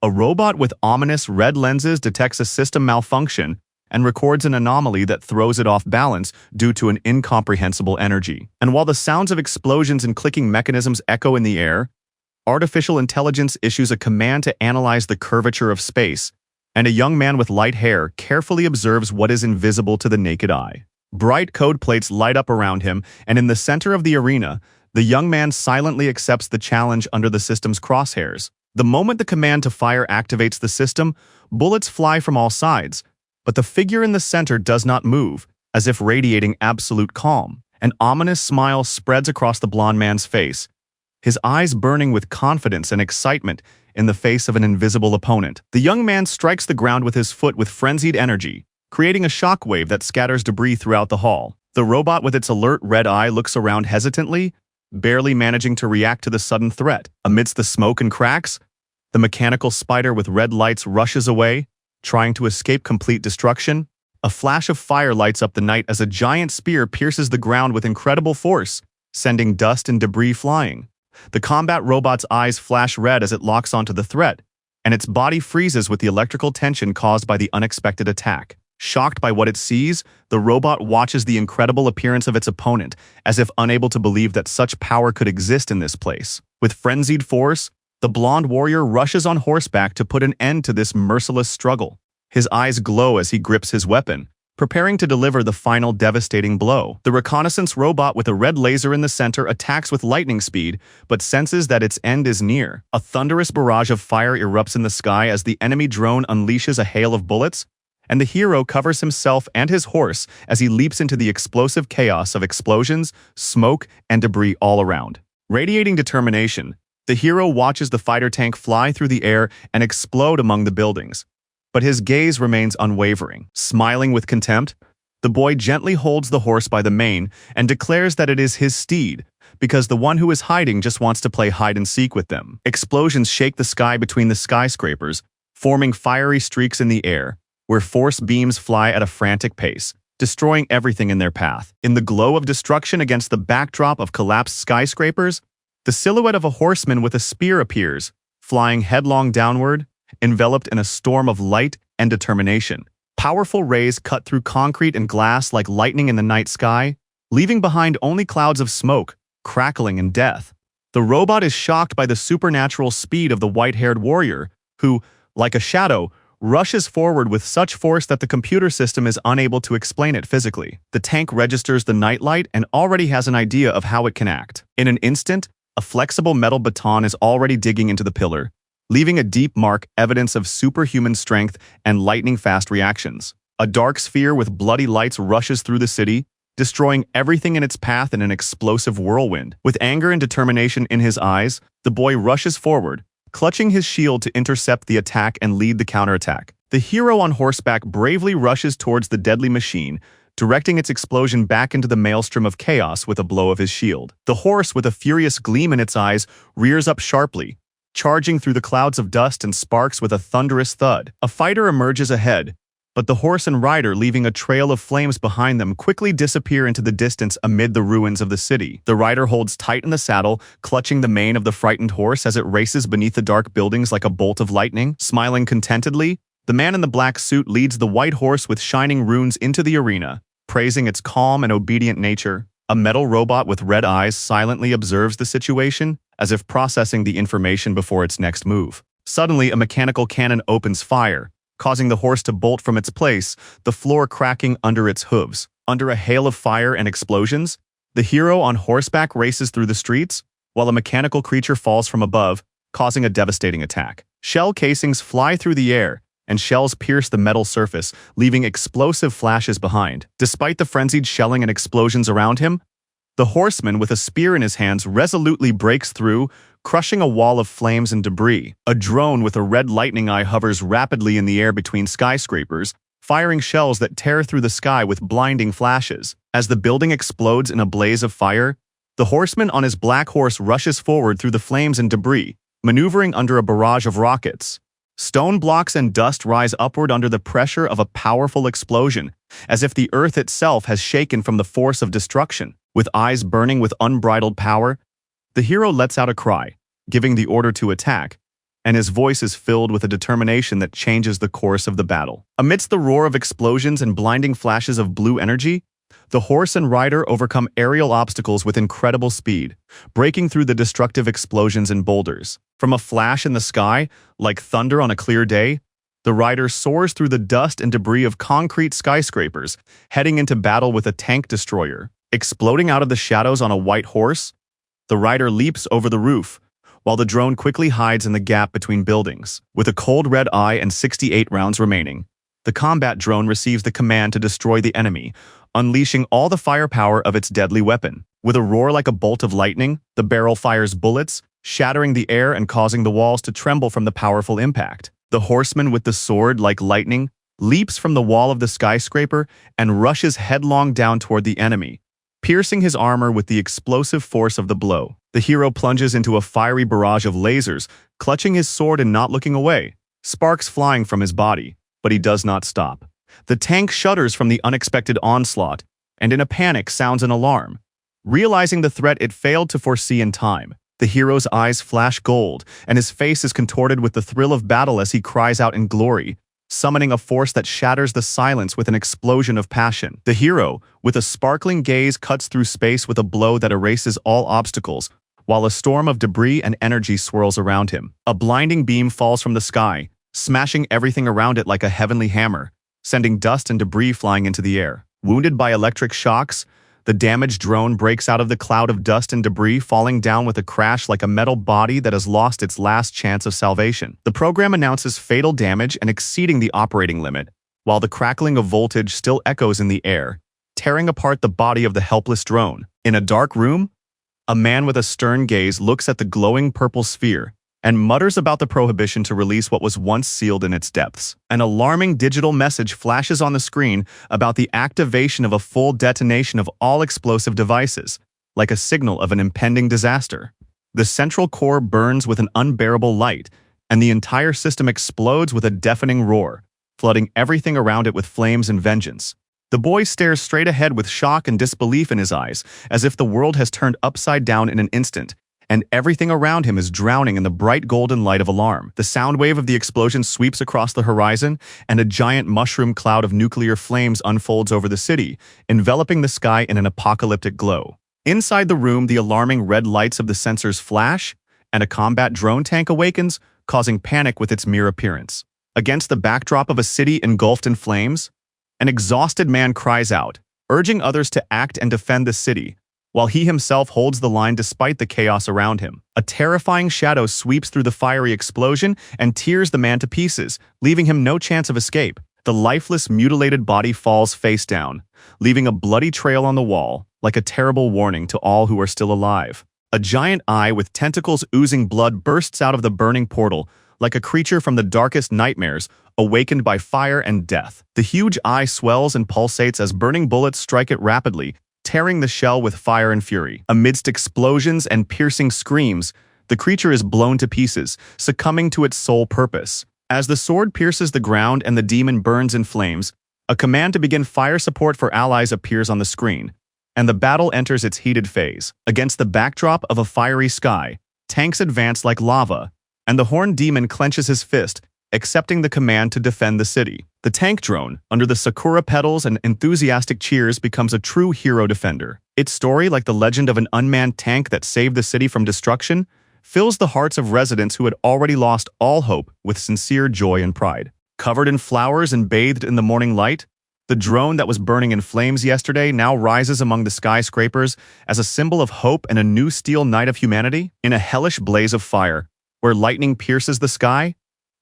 A robot with ominous red lenses detects a system malfunction and records an anomaly that throws it off balance due to an incomprehensible energy. And while the sounds of explosions and clicking mechanisms echo in the air, artificial intelligence issues a command to analyze the curvature of space, and a young man with light hair carefully observes what is invisible to the naked eye. Bright code plates light up around him, and in the center of the arena, the young man silently accepts the challenge under the system's crosshairs. The moment the command to fire activates the system, bullets fly from all sides, but the figure in the center does not move, as if radiating absolute calm. An ominous smile spreads across the blond man's face, his eyes burning with confidence and excitement in the face of an invisible opponent. The young man strikes the ground with his foot with frenzied energy, creating a shockwave that scatters debris throughout the hall. The robot with its alert red eye looks around hesitantly, barely managing to react to the sudden threat. Amidst the smoke and cracks, the mechanical spider with red lights rushes away, trying to escape complete destruction. A flash of fire lights up the night as a giant spear pierces the ground with incredible force, sending dust and debris flying. The combat robot's eyes flash red as it locks onto the threat, and its body freezes with the electrical tension caused by the unexpected attack. Shocked by what it sees, the robot watches the incredible appearance of its opponent, as if unable to believe that such power could exist in this place. With frenzied force, the blonde warrior rushes on horseback to put an end to this merciless struggle. His eyes glow as he grips his weapon, preparing to deliver the final devastating blow. The reconnaissance robot with a red laser in the center attacks with lightning speed, but senses that its end is near. A thunderous barrage of fire erupts in the sky as the enemy drone unleashes a hail of bullets, and the hero covers himself and his horse as he leaps into the explosive chaos of explosions, smoke, and debris all around. Radiating determination, the hero watches the fighter tank fly through the air and explode among the buildings. But his gaze remains unwavering. Smiling with contempt, the boy gently holds the horse by the mane and declares that it is his steed, because the one who is hiding just wants to play hide-and-seek with them. Explosions shake the sky between the skyscrapers, forming fiery streaks in the air, where force beams fly at a frantic pace, destroying everything in their path. In the glow of destruction against the backdrop of collapsed skyscrapers, the silhouette of a horseman with a spear appears, flying headlong downward, enveloped in a storm of light and determination. Powerful rays cut through concrete and glass like lightning in the night sky, leaving behind only clouds of smoke, crackling and death. The robot is shocked by the supernatural speed of the white-haired warrior, who, like a shadow, rushes forward with such force that the computer system is unable to explain it physically. The tank registers the nightlight and already has an idea of how it can act. In an instant, a flexible metal baton is already digging into the pillar, leaving a deep mark, evidence of superhuman strength and lightning-fast reactions. A dark sphere with bloody lights rushes through the city, destroying everything in its path in an explosive whirlwind. With anger and determination in his eyes, the boy rushes forward, clutching his shield to intercept the attack and lead the counterattack. The hero on horseback bravely rushes towards the deadly machine, directing its explosion back into the maelstrom of chaos with a blow of his shield. The horse, with a furious gleam in its eyes, rears up sharply, charging through the clouds of dust and sparks with a thunderous thud. A fighter emerges ahead, but the horse and rider, leaving a trail of flames behind them, quickly disappear into the distance amid the ruins of the city. The rider holds tight in the saddle, clutching the mane of the frightened horse as it races beneath the dark buildings like a bolt of lightning. Smiling contentedly, the man in the black suit leads the white horse with shining runes into the arena, praising its calm and obedient nature. A metal robot with red eyes silently observes the situation, as if processing the information before its next move. Suddenly, a mechanical cannon opens fire, causing the horse to bolt from its place, the floor cracking under its hooves. Under a hail of fire and explosions, the hero on horseback races through the streets, while a mechanical creature falls from above, causing a devastating attack. Shell casings fly through the air, and shells pierce the metal surface, leaving explosive flashes behind. Despite the frenzied shelling and explosions around him, the horseman with a spear in his hands resolutely breaks through, crushing a wall of flames and debris. A drone with a red lightning eye hovers rapidly in the air between skyscrapers, firing shells that tear through the sky with blinding flashes. As the building explodes in a blaze of fire, the horseman on his black horse rushes forward through the flames and debris, maneuvering under a barrage of rockets. Stone blocks and dust rise upward under the pressure of a powerful explosion, as if the earth itself has shaken from the force of destruction. With eyes burning with unbridled power, the hero lets out a cry, giving the order to attack, and his voice is filled with a determination that changes the course of the battle. Amidst the roar of explosions and blinding flashes of blue energy, the horse and rider overcome aerial obstacles with incredible speed, breaking through the destructive explosions and boulders. From a flash in the sky, like thunder on a clear day, the rider soars through the dust and debris of concrete skyscrapers, heading into battle with a tank destroyer. Exploding out of the shadows on a white horse, the rider leaps over the roof, while the drone quickly hides in the gap between buildings. With a cold red eye and 68 rounds remaining, the combat drone receives the command to destroy the enemy, unleashing all the firepower of its deadly weapon. With a roar like a bolt of lightning, the barrel fires bullets, shattering the air and causing the walls to tremble from the powerful impact. The horseman with the sword like lightning leaps from the wall of the skyscraper and rushes headlong down toward the enemy, piercing his armor with the explosive force of the blow. The hero plunges into a fiery barrage of lasers, clutching his sword and not looking away, sparks flying from his body, but he does not stop. The tank shudders from the unexpected onslaught, and in a panic sounds an alarm. Realizing the threat it failed to foresee in time, the hero's eyes flash gold, and his face is contorted with the thrill of battle as he cries out in glory, summoning a force that shatters the silence with an explosion of passion. The hero, with a sparkling gaze, cuts through space with a blow that erases all obstacles, while a storm of debris and energy swirls around him. A blinding beam falls from the sky, smashing everything around it like a heavenly hammer, sending dust and debris flying into the air. Wounded by electric shocks, the damaged drone breaks out of the cloud of dust and debris, falling down with a crash like a metal body that has lost its last chance of salvation. The program announces fatal damage and exceeding the operating limit, while the crackling of voltage still echoes in the air, tearing apart the body of the helpless drone. In a dark room, A man with a stern gaze looks at the glowing purple sphere and mutters about the prohibition to release what was once sealed in its depths. An alarming digital message flashes on the screen about the activation of a full detonation of all explosive devices, like a signal of an impending disaster. The central core burns with an unbearable light, and the entire system explodes with a deafening roar, flooding everything around it with flames and vengeance. The boy stares straight ahead with shock and disbelief in his eyes, as if the world has turned upside down in an instant, and everything around him is drowning in the bright golden light of alarm. The sound wave of the explosion sweeps across the horizon, and a giant mushroom cloud of nuclear flames unfolds over the city, enveloping the sky in an apocalyptic glow. Inside the room, the alarming red lights of the sensors flash, and a combat drone tank awakens, causing panic with its mere appearance. Against the backdrop of a city engulfed in flames, an exhausted man cries out, urging others to act and defend the city, while he himself holds the line despite the chaos around him. A terrifying shadow sweeps through the fiery explosion and tears the man to pieces, leaving him no chance of escape. The lifeless, mutilated body falls face down, leaving a bloody trail on the wall, like a terrible warning to all who are still alive. A giant eye with tentacles oozing blood bursts out of the burning portal, like a creature from the darkest nightmares, awakened by fire and death. The huge eye swells and pulsates as burning bullets strike it rapidly, tearing the shell with fire and fury. Amidst explosions and piercing screams, the creature is blown to pieces, succumbing to its sole purpose. As the sword pierces the ground and the demon burns in flames, a command to begin fire support for allies appears on the screen, and the battle enters its heated phase. Against the backdrop of a fiery sky, tanks advance like lava, and the horned demon clenches his fist, accepting the command to defend the city. The tank drone, under the sakura petals and enthusiastic cheers, becomes a true hero defender. Its story, like the legend of an unmanned tank that saved the city from destruction, fills the hearts of residents who had already lost all hope with sincere joy and pride. Covered in flowers and bathed in the morning light, the drone that was burning in flames yesterday now rises among the skyscrapers as a symbol of hope and a new steel night of humanity. In a hellish blaze of fire, where lightning pierces the sky,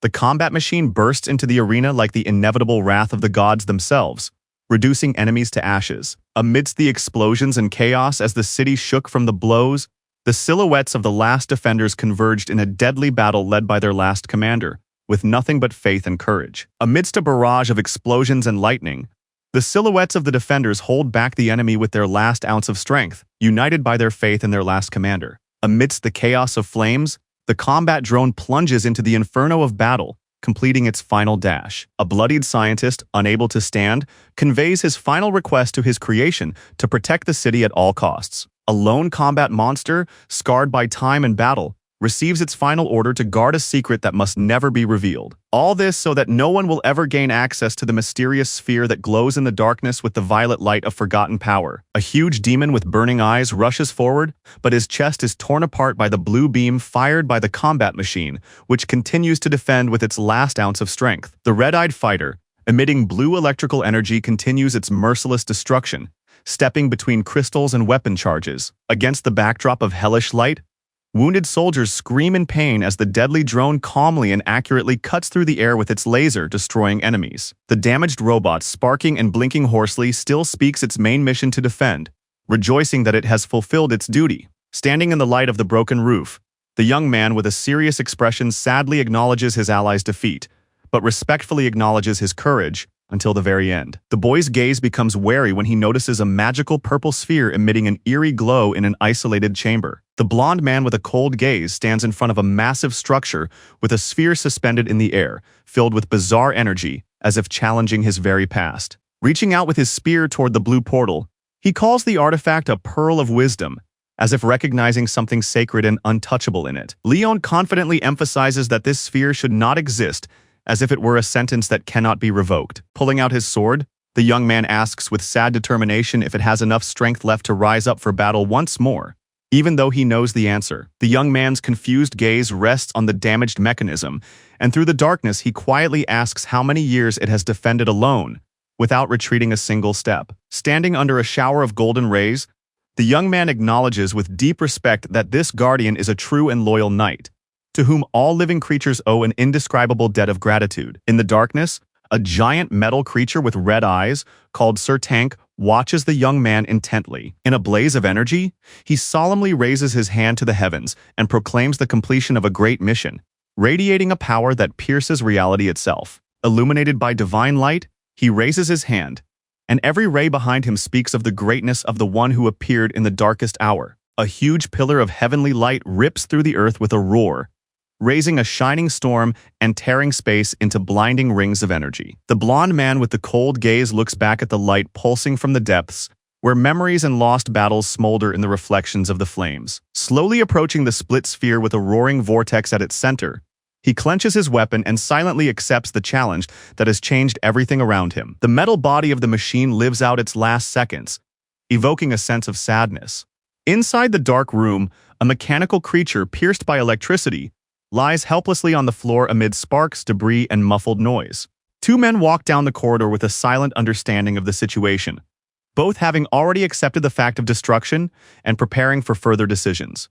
the combat machine bursts into the arena like the inevitable wrath of the gods themselves, reducing enemies to ashes. Amidst the explosions and chaos as the city shook from the blows, the silhouettes of the last defenders converged in a deadly battle led by their last commander, with nothing but faith and courage. Amidst a barrage of explosions and lightning, the silhouettes of the defenders hold back the enemy with their last ounce of strength, united by their faith in their last commander. Amidst the chaos of flames, the combat drone plunges into the inferno of battle, completing its final dash. A bloodied scientist, unable to stand, conveys his final request to his creation to protect the city at all costs. A lone combat monster, scarred by time and battle, receives its final order to guard a secret that must never be revealed. All this so that no one will ever gain access to the mysterious sphere that glows in the darkness with the violet light of forgotten power. A huge demon with burning eyes rushes forward, but his chest is torn apart by the blue beam fired by the combat machine, which continues to defend with its last ounce of strength. The red-eyed fighter, emitting blue electrical energy, continues its merciless destruction, stepping between crystals and weapon charges. Against the backdrop of hellish light, wounded soldiers scream in pain as the deadly drone calmly and accurately cuts through the air with its laser, destroying enemies. The damaged robot, sparking and blinking hoarsely, still speaks its main mission to defend, rejoicing that it has fulfilled its duty. Standing in the light of the broken roof, the young man with a serious expression sadly acknowledges his ally's defeat, but respectfully acknowledges his courage until the very end. The boy's gaze becomes wary when he notices a magical purple sphere emitting an eerie glow in an isolated chamber. The blond man with a cold gaze stands in front of a massive structure with a sphere suspended in the air, filled with bizarre energy, as if challenging his very past. Reaching out with his spear toward the blue portal, he calls the artifact a pearl of wisdom, as if recognizing something sacred and untouchable in it. Leon confidently emphasizes that this sphere should not exist, as if it were a sentence that cannot be revoked. Pulling out his sword, the young man asks with sad determination if it has enough strength left to rise up for battle once more. Even though he knows the answer, the young man's confused gaze rests on the damaged mechanism, and through the darkness he quietly asks how many years it has defended alone, without retreating a single step. Standing under a shower of golden rays, the young man acknowledges with deep respect that this guardian is a true and loyal knight, to whom all living creatures owe an indescribable debt of gratitude. In the darkness, A giant metal creature with red eyes, called Asserting, watches the young man intently. In a blaze of energy, he solemnly raises his hand to the heavens and proclaims the completion of a great mission, radiating a power that pierces reality itself. Illuminated by divine light, he raises his hand, and every ray behind him speaks of the greatness of the one who appeared in the darkest hour. A huge pillar of heavenly light rips through the earth with a roar, raising a shining storm and tearing space into blinding rings of energy. The blonde man with the cold gaze looks back at the light pulsing from the depths, where memories and lost battles smolder in the reflections of the flames. Slowly approaching the split sphere with a roaring vortex at its center, he clenches his weapon and silently accepts the challenge that has changed everything around him. The metal body of the machine lives out its last seconds, evoking a sense of sadness. Inside the dark room, a mechanical creature pierced by electricity lies helplessly on the floor amid sparks, debris, and muffled noise. Two men walk down the corridor with a silent understanding of the situation, both having already accepted the fact of destruction and preparing for further decisions.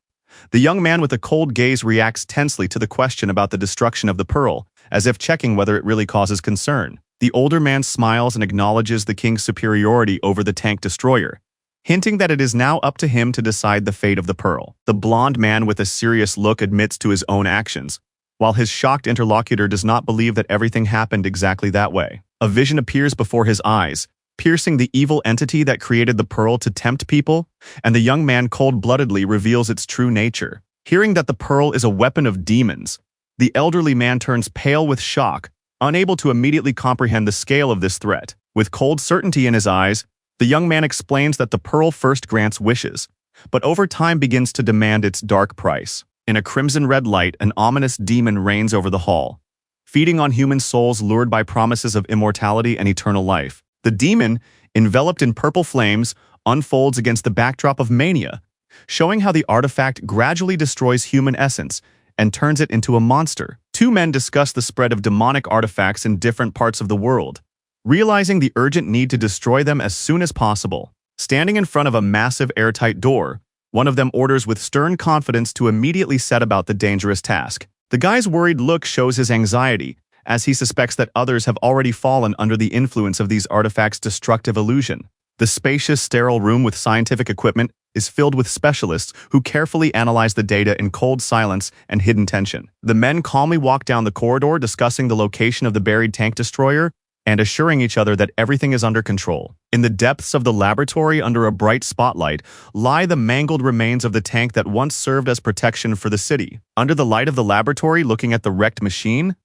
The young man with a cold gaze reacts tensely to the question about the destruction of the pearl, as if checking whether it really causes concern. The older man smiles and acknowledges the king's superiority over the tank destroyer, hinting that it is now up to him to decide the fate of the pearl. The blonde man with a serious look admits to his own actions, while his shocked interlocutor does not believe that everything happened exactly that way. A vision appears before his eyes, piercing the evil entity that created the pearl to tempt people, and the young man cold-bloodedly reveals its true nature. Hearing that the pearl is a weapon of demons, the elderly man turns pale with shock, unable to immediately comprehend the scale of this threat. With cold certainty in his eyes, the young man explains that the pearl first grants wishes, but over time begins to demand its dark price. In a crimson-red light, an ominous demon reigns over the hall, feeding on human souls lured by promises of immortality and eternal life. The demon, enveloped in purple flames, unfolds against the backdrop of mania, showing how the artifact gradually destroys human essence and turns it into a monster. Two men discuss the spread of demonic artifacts in different parts of the world, realizing the urgent need to destroy them as soon as possible. Standing in front of a massive airtight door, one of them orders with stern confidence to immediately set about the dangerous task. The guy's worried look shows his anxiety, as he suspects that others have already fallen under the influence of these artifacts' destructive illusion. The spacious, sterile room with scientific equipment is filled with specialists who carefully analyze the data in cold silence and hidden tension. The men calmly walk down the corridor, discussing the location of the buried tank destroyer and assuring each other that everything is under control. In the depths of the laboratory, under a bright spotlight, lie the mangled remains of the tank that once served as protection for the city. Under the light of the laboratory, looking at the wrecked machine,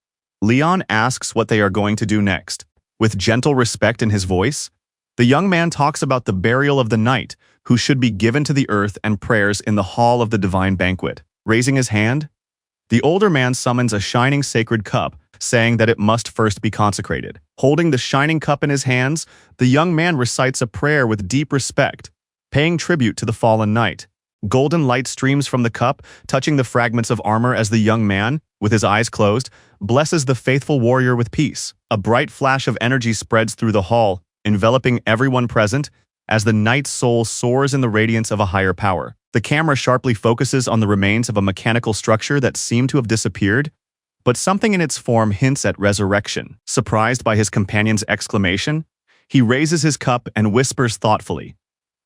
Leon asks what they are going to do next. With gentle respect in his voice, the young man talks about the burial of the knight, who should be given to the earth, and prayers in the hall of the divine banquet. Raising his hand, the older man summons a shining sacred cup, saying that it must first be consecrated. Holding the shining cup in his hands, the young man recites a prayer with deep respect, paying tribute to the fallen knight. Golden light streams from the cup, touching the fragments of armor as the young man, with his eyes closed, blesses the faithful warrior with peace. A bright flash of energy spreads through the hall, enveloping everyone present, as the knight's soul soars in the radiance of a higher power. The camera sharply focuses on the remains of a mechanical structure that seemed to have disappeared, but something in its form hints at resurrection. Surprised by his companion's exclamation, he raises his cup and whispers thoughtfully,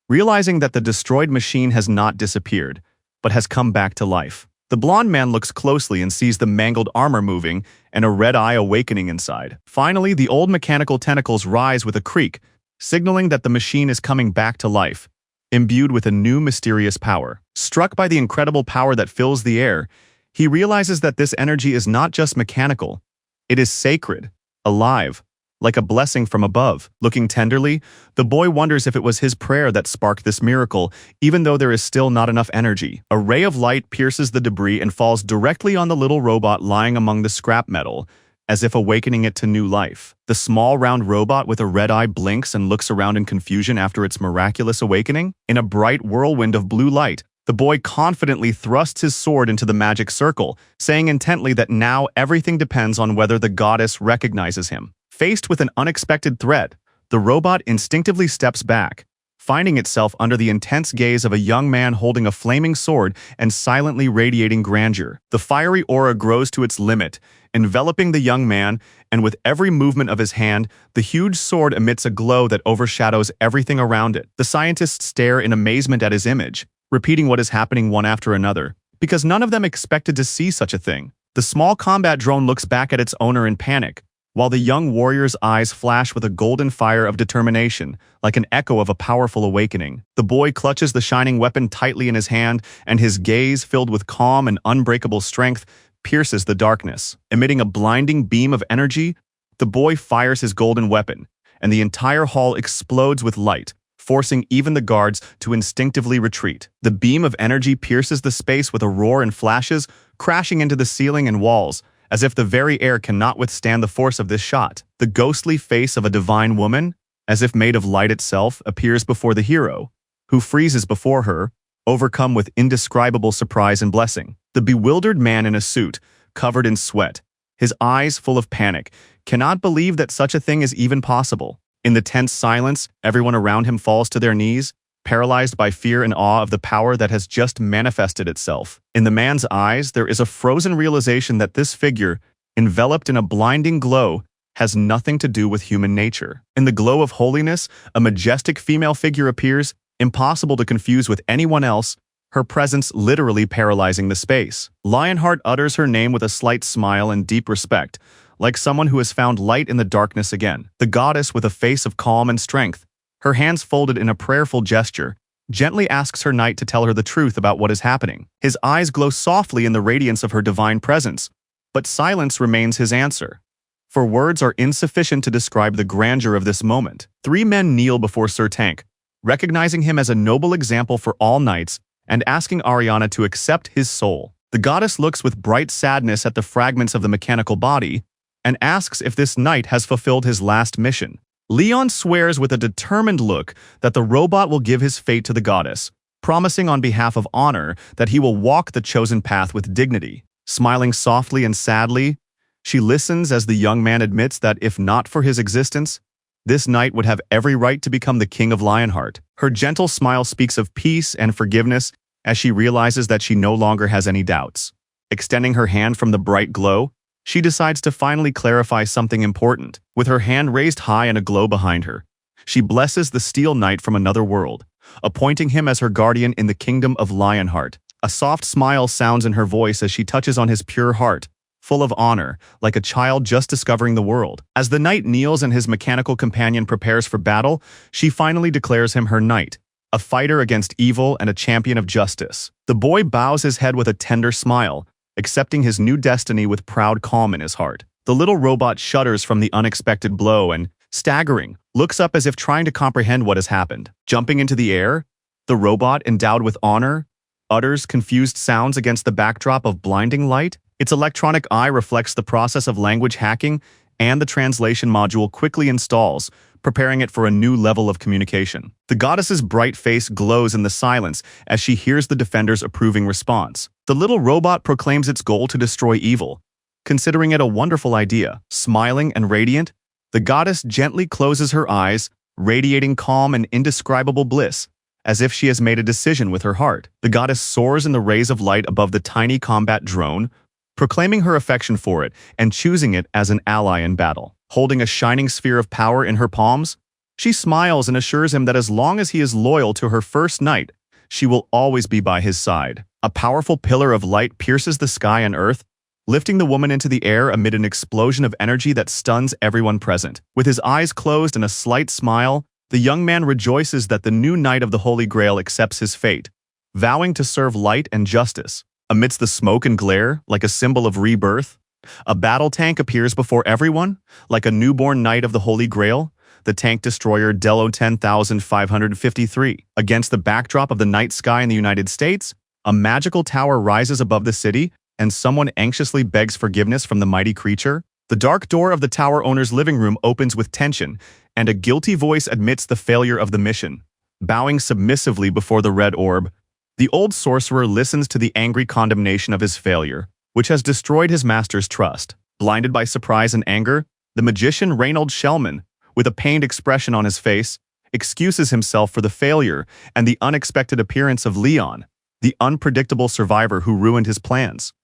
realizing that the destroyed machine has not disappeared, but has come back to life. The blonde man looks closely and sees the mangled armor moving and a red eye awakening inside. Finally, the old mechanical tentacles rise with a creak, signaling that the machine is coming back to life, imbued with a new mysterious power. Struck by the incredible power that fills the air, he realizes that this energy is not just mechanical, it is sacred, alive, like a blessing from above. Looking tenderly, the boy wonders if it was his prayer that sparked this miracle, even though there is still not enough energy. A ray of light pierces the debris and falls directly on the little robot lying among the scrap metal, as if awakening it to new life. The small round robot with a red eye blinks and looks around in confusion after its miraculous awakening. In a bright whirlwind of blue light, the boy confidently thrusts his sword into the magic circle, saying intently that now everything depends on whether the goddess recognizes him. Faced with an unexpected threat, the robot instinctively steps back, finding itself under the intense gaze of a young man holding a flaming sword and silently radiating grandeur. The fiery aura grows to its limit, enveloping the young man, and with every movement of his hand, the huge sword emits a glow that overshadows everything around it. The scientists stare in amazement at his image, repeating what is happening one after another, because none of them expected to see such a thing. The small combat drone looks back at its owner in panic, while the young warrior's eyes flash with a golden fire of determination, like an echo of a powerful awakening. The boy clutches the shining weapon tightly in his hand, and his gaze, filled with calm and unbreakable strength, pierces the darkness. Emitting a blinding beam of energy, the boy fires his golden weapon, and the entire hall explodes with light, forcing even the guards to instinctively retreat. The beam of energy pierces the space with a roar and flashes, crashing into the ceiling and walls, as if the very air cannot withstand the force of this shot. The ghostly face of a divine woman, as if made of light itself, appears before the hero, who freezes before her, overcome with indescribable surprise and blessing. The bewildered man in a suit, covered in sweat, his eyes full of panic, cannot believe that such a thing is even possible. In the tense silence, everyone around him falls to their knees, paralyzed by fear and awe of the power that has just manifested itself. In the man's eyes, there is a frozen realization that this figure, enveloped in a blinding glow, has nothing to do with human nature. In the glow of holiness, a majestic female figure appears, impossible to confuse with anyone else, her presence literally paralyzing the space. Lionheart utters her name with a slight smile and deep respect, like someone who has found light in the darkness again. The goddess, with a face of calm and strength, her hands folded in a prayerful gesture, gently asks her knight to tell her the truth about what is happening. His eyes glow softly in the radiance of her divine presence, but silence remains his answer. For words are insufficient to describe the grandeur of this moment. 3 men kneel before Sir Tank, recognizing him as a noble example for all knights and asking Ariana to accept his soul. The goddess looks with bright sadness at the fragments of the mechanical body and asks if this knight has fulfilled his last mission. Leon swears with a determined look that the robot will give his fate to the goddess, promising on behalf of honor that he will walk the chosen path with dignity. Smiling softly and sadly, she listens as the young man admits that if not for his existence, this knight would have every right to become the king of Lionheart. Her gentle smile speaks of peace and forgiveness as she realizes that she no longer has any doubts. Extending her hand from the bright glow, she decides to finally clarify something important. With her hand raised high and a glow behind her, she blesses the Steel Knight from another world, appointing him as her guardian in the kingdom of Lionheart. A soft smile sounds in her voice as she touches on his pure heart, full of honor, like a child just discovering the world. As the knight kneels and his mechanical companion prepares for battle, she finally declares him her knight, a fighter against evil and a champion of justice. The boy bows his head with a tender smile, accepting his new destiny with proud calm in his heart. The little robot shudders from the unexpected blow and, staggering, looks up as if trying to comprehend what has happened. Jumping into the air, the robot, endowed with honor, utters confused sounds against the backdrop of blinding light. Its electronic eye reflects the process of language hacking, and the translation module quickly installs, preparing it for a new level of communication. The goddess's bright face glows in the silence as she hears the defender's approving response. The little robot proclaims its goal to destroy evil, considering it a wonderful idea. Smiling and radiant, the goddess gently closes her eyes, radiating calm and indescribable bliss, as if she has made a decision with her heart. The goddess soars in the rays of light above the tiny combat drone, proclaiming her affection for it and choosing it as an ally in battle. Holding a shining sphere of power in her palms, she smiles and assures him that as long as he is loyal to her first knight, she will always be by his side. A powerful pillar of light pierces the sky and earth, lifting the woman into the air amid an explosion of energy that stuns everyone present. With his eyes closed and a slight smile, the young man rejoices that the new knight of the Holy Grail accepts his fate, vowing to serve light and justice. Amidst the smoke and glare, like a symbol of rebirth, a battle tank appears before everyone, like a newborn knight of the Holy Grail, the tank destroyer Dello 10,553. Against the backdrop of the night sky in the United States, a magical tower rises above the city, and someone anxiously begs forgiveness from the mighty creature. The dark door of the tower owner's living room opens with tension, and a guilty voice admits the failure of the mission. Bowing submissively before the red orb, the old sorcerer listens to the angry condemnation of his failure, which has destroyed his master's trust. Blinded by surprise and anger, the magician Reynold Shellman, with a pained expression on his face, excuses himself for the failure and the unexpected appearance of Leon, the unpredictable survivor who ruined his plans.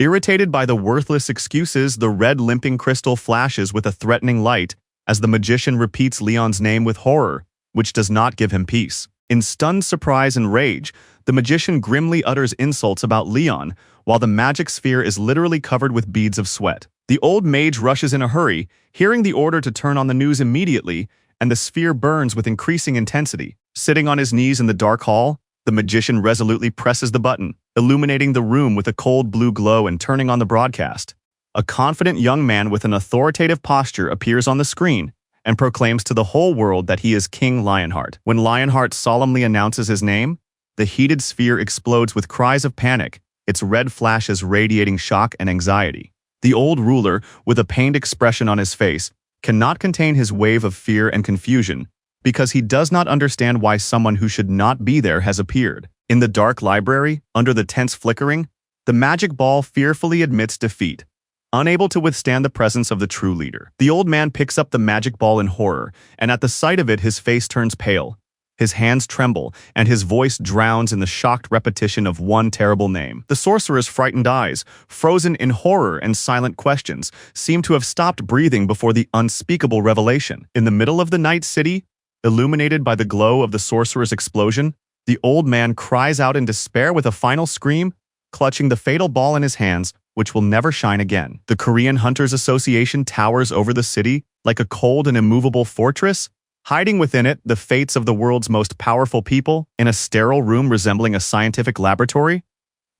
Irritated by the worthless excuses, the red limping crystal flashes with a threatening light as the magician repeats Leon's name with horror, which does not give him peace. In stunned surprise and rage, the magician grimly utters insults about Leon, while the magic sphere is literally covered with beads of sweat. The old mage rushes in a hurry, hearing the order to turn on the news immediately, and the sphere burns with increasing intensity. Sitting on his knees in the dark hall, the magician resolutely presses the button, illuminating the room with a cold blue glow and turning on the broadcast. A confident young man with an authoritative posture appears on the screen and proclaims to the whole world that he is King Lionheart. When Lionheart solemnly announces his name, the heated sphere explodes with cries of panic, its red flashes radiating shock and anxiety. The old ruler, with a pained expression on his face, cannot contain his wave of fear and confusion because he does not understand why someone who should not be there has appeared. In the dark library, under the tense flickering, the magic ball fearfully admits defeat, unable to withstand the presence of the true leader. The old man picks up the magic ball in horror, and at the sight of it his face turns pale. His hands tremble, and his voice drowns in the shocked repetition of one terrible name. The sorcerer's frightened eyes, frozen in horror and silent questions, seem to have stopped breathing before the unspeakable revelation. In the middle of the night city, illuminated by the glow of the sorcerer's explosion, the old man cries out in despair with a final scream, clutching the fatal ball in his hands, which will never shine again. The Korean Hunters Association towers over the city like a cold and immovable fortress, hiding within it the fates of the world's most powerful people. In a sterile room resembling a scientific laboratory,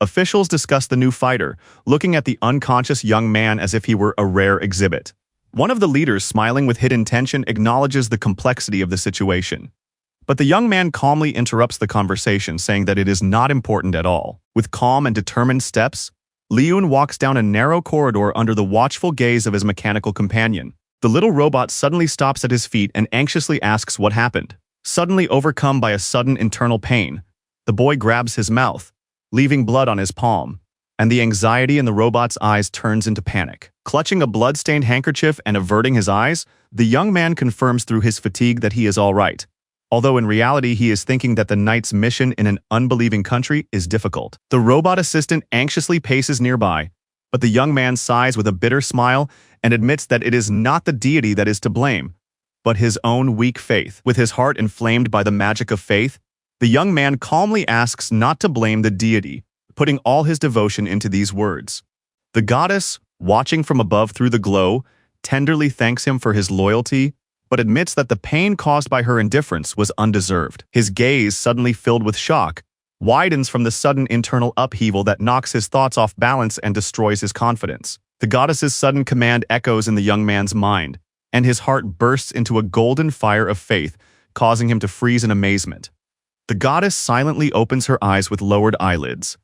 officials discuss the new fighter, looking at the unconscious young man as if he were a rare exhibit. One of the leaders, smiling with hidden tension, acknowledges the complexity of the situation. But the young man calmly interrupts the conversation, saying that it is not important at all. With calm and determined steps, Leon walks down a narrow corridor under the watchful gaze of his mechanical companion. The little robot suddenly stops at his feet and anxiously asks what happened. Suddenly overcome by a sudden internal pain, the boy grabs his mouth, leaving blood on his palm, and the anxiety in the robot's eyes turns into panic. Clutching a blood-stained handkerchief and averting his eyes, the young man confirms through his fatigue that he is all right, although in reality he is thinking that the knight's mission in an unbelieving country is difficult. The robot assistant anxiously paces nearby, but the young man sighs with a bitter smile and admits that it is not the deity that is to blame, but his own weak faith. With his heart inflamed by the magic of faith, the young man calmly asks not to blame the deity, putting all his devotion into these words. The goddess, watching from above through the glow, tenderly thanks him for his loyalty, but admits that the pain caused by her indifference was undeserved. His gaze, suddenly filled with shock, widens from the sudden internal upheaval that knocks his thoughts off balance and destroys his confidence. The goddess's sudden command echoes in the young man's mind, and his heart bursts into a golden fire of faith, causing him to freeze in amazement. The goddess silently opens her eyes with lowered eyelids,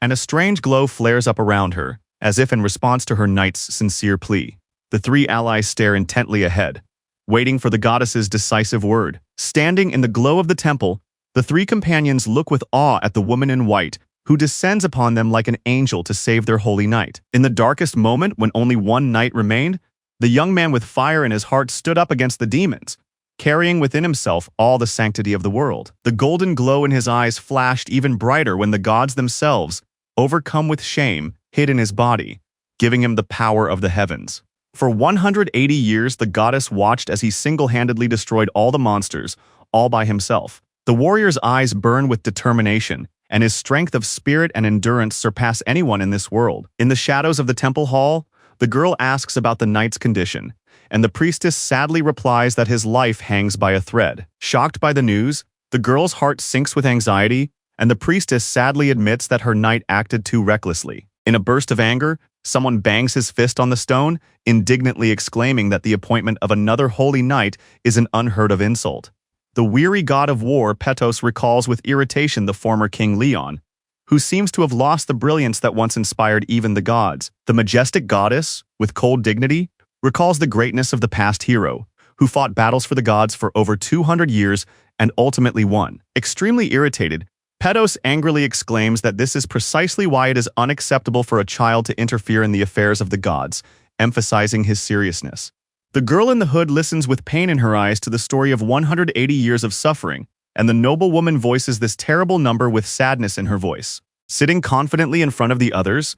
and a strange glow flares up around her, as if in response to her knight's sincere plea. The three allies stare intently ahead, waiting for the goddess's decisive word. Standing in the glow of the temple, the three companions look with awe at the woman in white, who descends upon them like an angel to save their holy knight. In the darkest moment, when only one knight remained, the young man with fire in his heart stood up against the demons, carrying within himself all the sanctity of the world. The golden glow in his eyes flashed even brighter when the gods themselves, overcome with shame, hid in his body, giving him the power of the heavens. For 180 years, the goddess watched as he single-handedly destroyed all the monsters, all by himself. The warrior's eyes burn with determination, and his strength of spirit and endurance surpass anyone in this world. In the shadows of the temple hall, the girl asks about the knight's condition, and the priestess sadly replies that his life hangs by a thread. Shocked by the news, the girl's heart sinks with anxiety, and the priestess sadly admits that her knight acted too recklessly. In a burst of anger, someone bangs his fist on the stone, indignantly exclaiming that the appointment of another holy knight is an unheard of insult. The weary god of war, Petos, recalls with irritation the former King Leon, who seems to have lost the brilliance that once inspired even the gods. The majestic goddess, with cold dignity, recalls the greatness of the past hero, who fought battles for the gods for over 200 years and ultimately won. Extremely irritated, Petos angrily exclaims that this is precisely why it is unacceptable for a child to interfere in the affairs of the gods, emphasizing his seriousness. The girl in the hood listens with pain in her eyes to the story of 180 years of suffering, and the noble woman voices this terrible number with sadness in her voice. Sitting confidently in front of the others,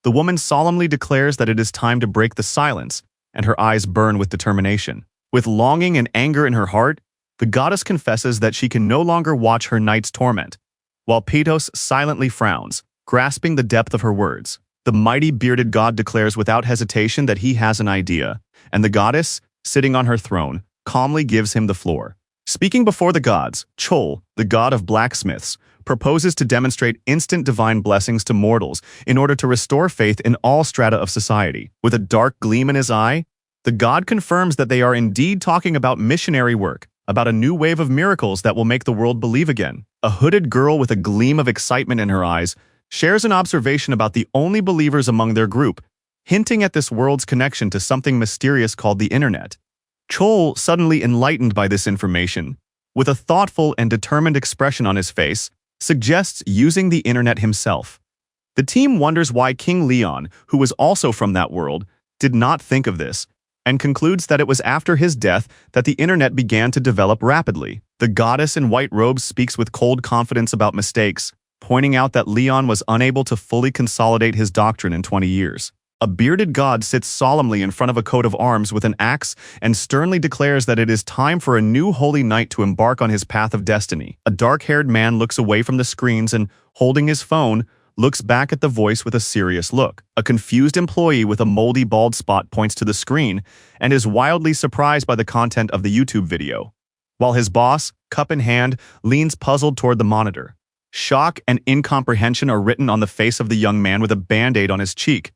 The woman solemnly declares that it is time to break the silence, and her eyes burn with determination. With longing and anger in her heart, the goddess confesses that she can no longer watch her knight's torment, while Petos silently frowns, grasping the depth of her words. The mighty bearded god declares without hesitation that he has an idea, and the goddess, sitting on her throne, calmly gives him the floor. Speaking before the gods, Chol, the god of blacksmiths, proposes to demonstrate instant divine blessings to mortals in order to restore faith in all strata of society. With a dark gleam in his eye, the god confirms that they are indeed talking about missionary work, about a new wave of miracles that will make the world believe again. A hooded girl with a gleam of excitement in her eyes shares an observation about the only believers among their group, hinting at this world's connection to something mysterious called the internet. Chol, suddenly enlightened by this information, with a thoughtful and determined expression on his face, suggests using the internet himself. The team wonders why King Leon, who was also from that world, did not think of this, and concludes that it was after his death that the internet began to develop rapidly. The goddess in white robes speaks with cold confidence about mistakes, pointing out that Leon was unable to fully consolidate his doctrine in 20 years. A bearded god sits solemnly in front of a coat of arms with an axe and sternly declares that it is time for a new holy knight to embark on his path of destiny. A dark-haired man looks away from the screens and, holding his phone, looks back at the voice with a serious look. A confused employee with a moldy bald spot points to the screen and is wildly surprised by the content of the YouTube video, while his boss, cup in hand, leans puzzled toward the monitor. Shock and incomprehension are written on the face of the young man with a band-aid on his cheek,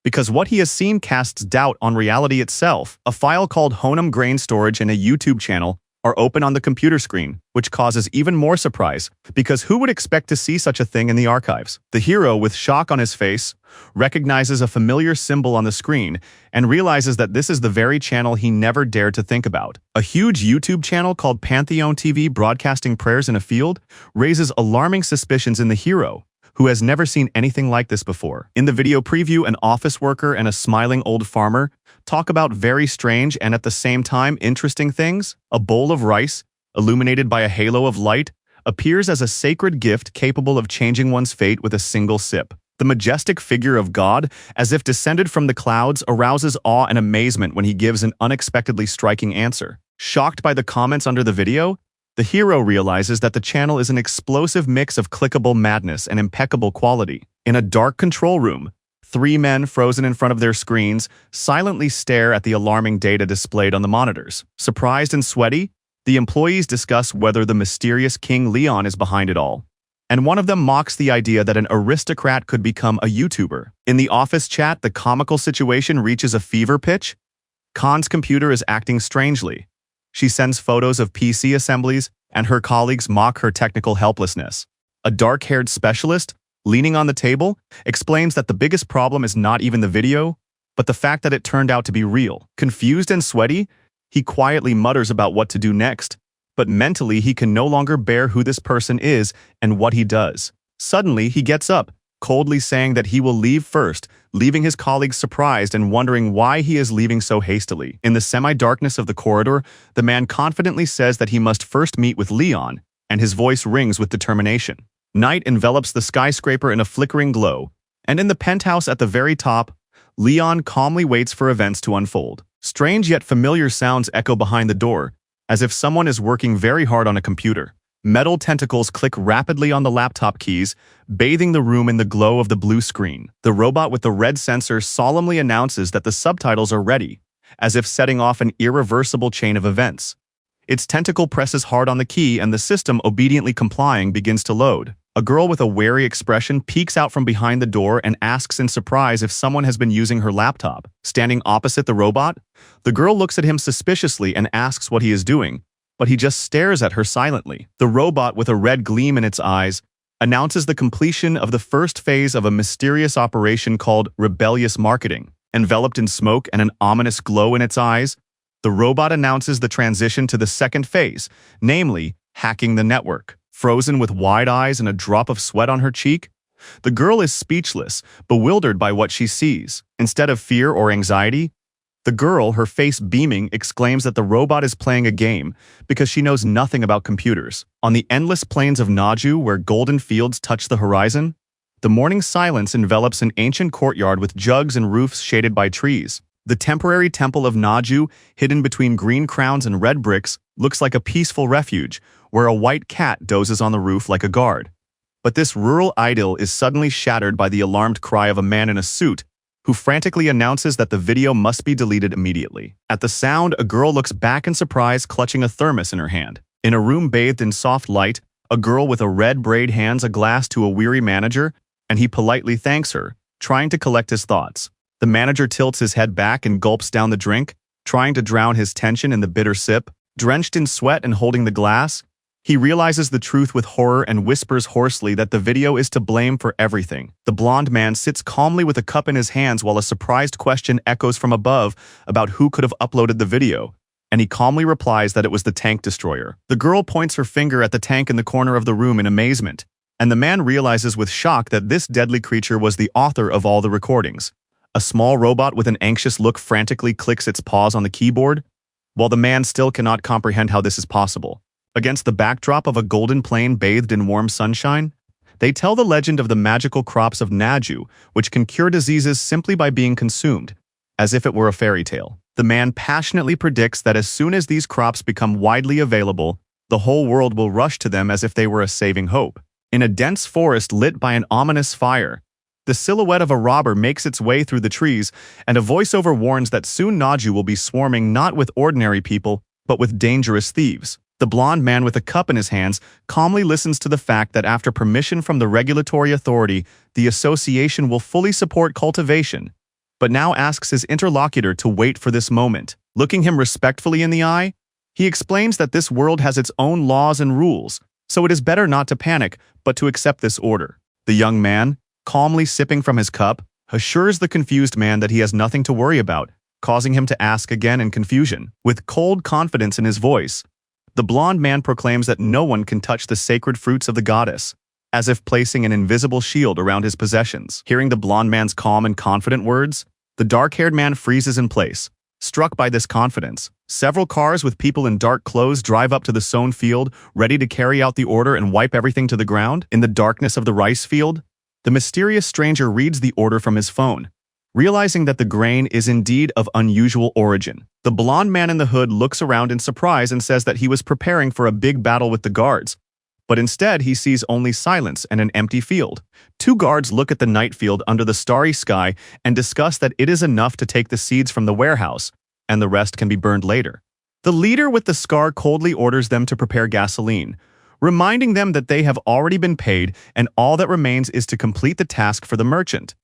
because what he has seen casts doubt on reality itself. A file called Honum Grain Storage and a YouTube channel are open on the computer screen, which causes even more surprise, because who would expect to see such a thing in the archives? The hero, with shock on his face, recognizes a familiar symbol on the screen and realizes that this is the very channel he never dared to think about. A huge YouTube channel called Pantheon TV broadcasting prayers in a field raises alarming suspicions in the hero, who has never seen anything like this before. In the video preview, an office worker and a smiling old farmer talk about very strange and at the same time interesting things. A bowl of rice, illuminated by a halo of light, appears as a sacred gift capable of changing one's fate with a single sip. The majestic figure of God, as if descended from the clouds, arouses awe and amazement when he gives an unexpectedly striking answer. Shocked by the comments under the video, the hero realizes that the channel is an explosive mix of clickable madness and impeccable quality. In a dark control room, three men frozen in front of their screens silently stare at the alarming data displayed on the monitors. Surprised and sweaty, the employees discuss whether the mysterious King Leon is behind it all, and one of them mocks the idea that an aristocrat could become a YouTuber. In the office chat, the comical situation reaches a fever pitch. Khan's computer is acting strangely. She sends photos of PC assemblies, and her colleagues mock her technical helplessness. A dark-haired specialist, leaning on the table, explains that the biggest problem is not even the video, but the fact that it turned out to be real. Confused and sweaty, he quietly mutters about what to do next, but mentally he can no longer bear who this person is and what he does. Suddenly, he gets up, coldly saying that he will leave first, leaving his colleagues surprised and wondering why he is leaving so hastily. In the semi-darkness of the corridor, the man confidently says that he must first meet with Leon, and his voice rings with determination. Night envelops the skyscraper in a flickering glow, and in the penthouse at the very top, Leon calmly waits for events to unfold. Strange yet familiar sounds echo behind the door, as if someone is working very hard on a computer. Metal tentacles click rapidly on the laptop keys, bathing the room in the glow of the blue screen. The robot with the red sensor solemnly announces that the subtitles are ready, as if setting off an irreversible chain of events. Its tentacle presses hard on the key and the system, obediently complying, begins to load. A girl with a wary expression peeks out from behind the door and asks in surprise if someone has been using her laptop. Standing opposite the robot, the girl looks at him suspiciously and asks what he is doing, but he just stares at her silently. The robot, with a red gleam in its eyes, announces the completion of the first phase of a mysterious operation called rebellious marketing. Enveloped in smoke and an ominous glow in its eyes, the robot announces the transition to the second phase, namely, hacking the network. Frozen with wide eyes and a drop of sweat on her cheek, the girl is speechless, bewildered by what she sees. Instead of fear or anxiety, the girl, her face beaming, exclaims that the robot is playing a game because she knows nothing about computers. On the endless plains of Naju, where golden fields touch the horizon, The morning silence envelops an ancient courtyard with jugs and roofs shaded by trees. The temporary temple of Naju, hidden between green crowns and red bricks, looks like a peaceful refuge, where a white cat dozes on the roof like a guard. But this rural idyll is suddenly shattered by the alarmed cry of a man in a suit, who frantically announces that the video must be deleted immediately. At the sound, a girl looks back in surprise, clutching a thermos in her hand. In a room bathed in soft light, a girl with a red braid hands a glass to a weary manager, and he politely thanks her, trying to collect his thoughts. The manager tilts his head back and gulps down the drink, trying to drown his tension in the bitter sip. Drenched in sweat and holding the glass, he realizes the truth with horror and whispers hoarsely that the video is to blame for everything. The blonde man sits calmly with a cup in his hands while a surprised question echoes from above about who could have uploaded the video, and he calmly replies that it was the tank destroyer. The girl points her finger at the tank in the corner of the room in amazement, and the man realizes with shock that this deadly creature was the author of all the recordings. A small robot with an anxious look frantically clicks its paws on the keyboard, while the man still cannot comprehend how this is possible. Against the backdrop of a golden plain bathed in warm sunshine, they tell the legend of the magical crops of Naju, which can cure diseases simply by being consumed, as if it were a fairy tale. The man passionately predicts that as soon as these crops become widely available, the whole world will rush to them as if they were a saving hope. In a dense forest lit by an ominous fire, the silhouette of a robber makes its way through the trees, and a voiceover warns that soon Naju will be swarming not with ordinary people, but with dangerous thieves. The blonde man with a cup in his hands calmly listens to the fact that after permission from the regulatory authority, the association will fully support cultivation, but now asks his interlocutor to wait for this moment. Looking him respectfully in the eye, he explains that this world has its own laws and rules, so it is better not to panic, but to accept this order. The young man, calmly sipping from his cup, assures the confused man that he has nothing to worry about, causing him to ask again in confusion. With cold confidence in his voice, the blonde man proclaims that no one can touch the sacred fruits of the goddess, as if placing an invisible shield around his possessions. Hearing the blonde man's calm and confident words, the dark-haired man freezes in place, struck by this confidence. Several cars with people in dark clothes drive up to the sown field, ready to carry out the order and wipe everything to the ground. In the darkness of the rice field, the mysterious stranger reads the order from his phone, realizing that the grain is indeed of unusual origin. The blonde man in the hood looks around in surprise and says that he was preparing for a big battle with the guards, but instead he sees only silence and an empty field. Two guards look at the night field under the starry sky and discuss that it is enough to take the seeds from the warehouse, and the rest can be burned later. The leader with the scar coldly orders them to prepare gasoline, reminding them that they have already been paid and all that remains is to complete the task for the merchant.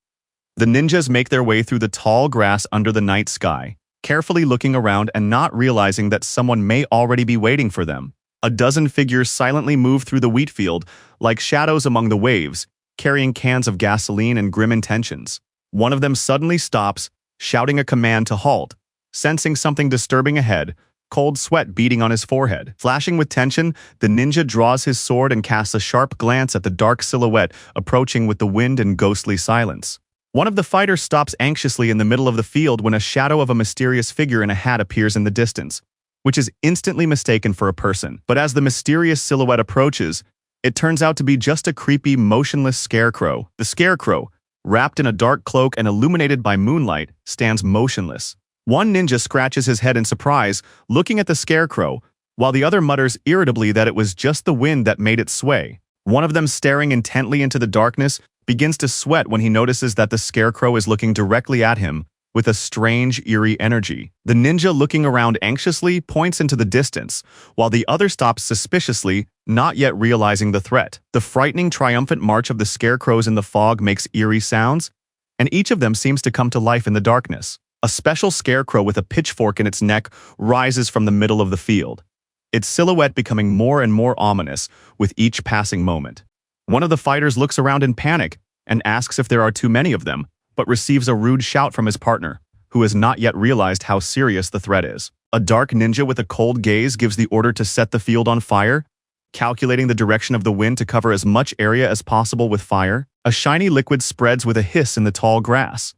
The ninjas make their way through the tall grass under the night sky, carefully looking around and not realizing that someone may already be waiting for them. A dozen figures silently move through the wheat field, like shadows among the waves, carrying cans of gasoline and grim intentions. One of them suddenly stops, shouting a command to halt. Sensing something disturbing ahead, cold sweat beating on his forehead. Flashing with tension, the ninja draws his sword and casts a sharp glance at the dark silhouette approaching with the wind and ghostly silence. One of the fighters stops anxiously in the middle of the field when a shadow of a mysterious figure in a hat appears in the distance, which is instantly mistaken for a person. But as the mysterious silhouette approaches, it turns out to be just a creepy, motionless scarecrow. The scarecrow, wrapped in a dark cloak and illuminated by moonlight, stands motionless. One ninja scratches his head in surprise, looking at the scarecrow, while the other mutters irritably that it was just the wind that made it sway. One of them, staring intently into the darkness, begins to sweat when he notices that the scarecrow is looking directly at him with a strange, eerie energy. The ninja, looking around anxiously, points into the distance, while the other stops suspiciously, not yet realizing the threat. The frightening, triumphant march of the scarecrows in the fog makes eerie sounds, and each of them seems to come to life in the darkness. A special scarecrow with a pitchfork in its neck rises from the middle of the field, its silhouette becoming more and more ominous with each passing moment. One of the fighters looks around in panic and asks if there are too many of them, but receives a rude shout from his partner, who has not yet realized how serious the threat is. A dark ninja with a cold gaze gives the order to set the field on fire, calculating the direction of the wind to cover as much area as possible with fire. A shiny liquid spreads with a hiss in the tall grass.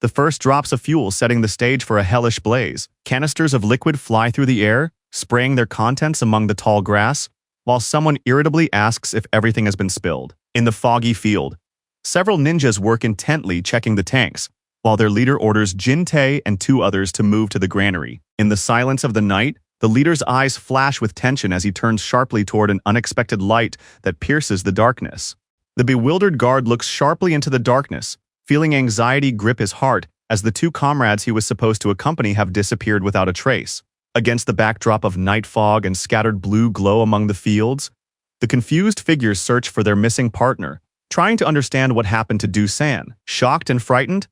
The first drops of fuel setting the stage for a hellish blaze. Canisters of liquid fly through the air, spraying their contents among the tall grass, while someone irritably asks if everything has been spilled. In the foggy field, Several ninjas work intently checking the tanks, while their leader orders Jin-tae and 2 others to move to the granary. In the silence of the night, the leader's eyes flash with tension as he turns sharply toward an unexpected light that pierces the darkness. The bewildered guard looks sharply into the darkness, feeling anxiety grip his heart as the 2 comrades he was supposed to accompany have disappeared without a trace. Against the backdrop of night fog and scattered blue glow among the fields, the confused figures search for their missing partner, trying to understand what happened to Du-san. Shocked and frightened,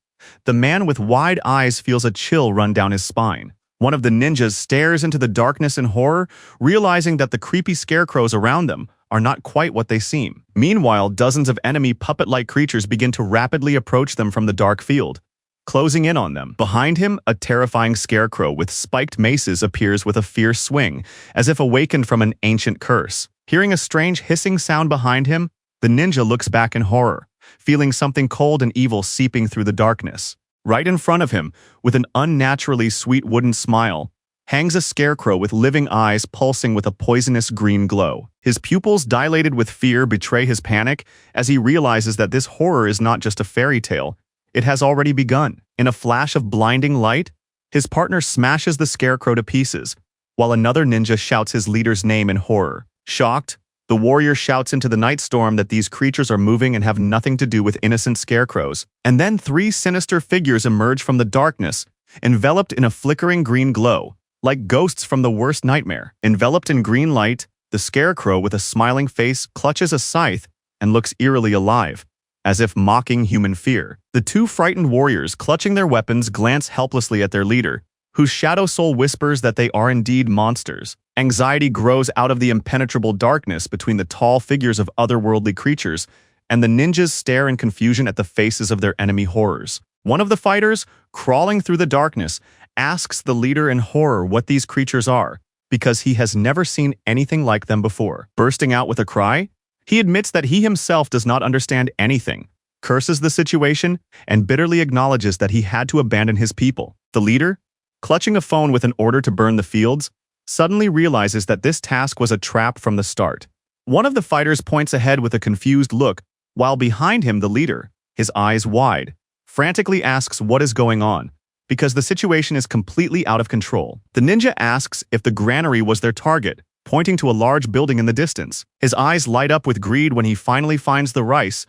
the man with wide eyes feels a chill run down his spine. One of the ninjas stares into the darkness in horror, realizing that the creepy scarecrows around them are not quite what they seem. Meanwhile, dozens of enemy puppet-like creatures begin to rapidly approach them from the dark field, closing in on them. Behind him, a terrifying scarecrow with spiked maces appears with a fierce swing, as if awakened from an ancient curse. Hearing a strange hissing sound behind him, the ninja looks back in horror, feeling something cold and evil seeping through the darkness. Right in front of him, with an unnaturally sweet wooden smile, hangs a scarecrow with living eyes pulsing with a poisonous green glow. His pupils, dilated with fear, betray his panic as he realizes that this horror is not just a fairy tale, it has already begun. In a flash of blinding light, his partner smashes the scarecrow to pieces, while another ninja shouts his leader's name in horror. Shocked, the warrior shouts into the night storm that these creatures are moving and have nothing to do with innocent scarecrows. And then 3 sinister figures emerge from the darkness, enveloped in a flickering green glow, like ghosts from the worst nightmare. Enveloped in green light, the scarecrow with a smiling face clutches a scythe and looks eerily alive, as if mocking human fear. The 2 frightened warriors, clutching their weapons, glance helplessly at their leader, whose shadow soul whispers that they are indeed monsters. Anxiety grows out of the impenetrable darkness between the tall figures of otherworldly creatures, and the ninjas stare in confusion at the faces of their enemy horrors. One of the fighters, crawling through the darkness, asks the leader in horror what these creatures are, because he has never seen anything like them before. Bursting out with a cry, he admits that he himself does not understand anything, curses the situation, and bitterly acknowledges that he had to abandon his people. The leader, clutching a phone with an order to burn the fields, suddenly realizes that this task was a trap from the start. One of the fighters points ahead with a confused look, while behind him the leader, his eyes wide, frantically asks what is going on, because the situation is completely out of control. The ninja asks if the granary was their target, pointing to a large building in the distance. His eyes light up with greed when he finally finds the rice,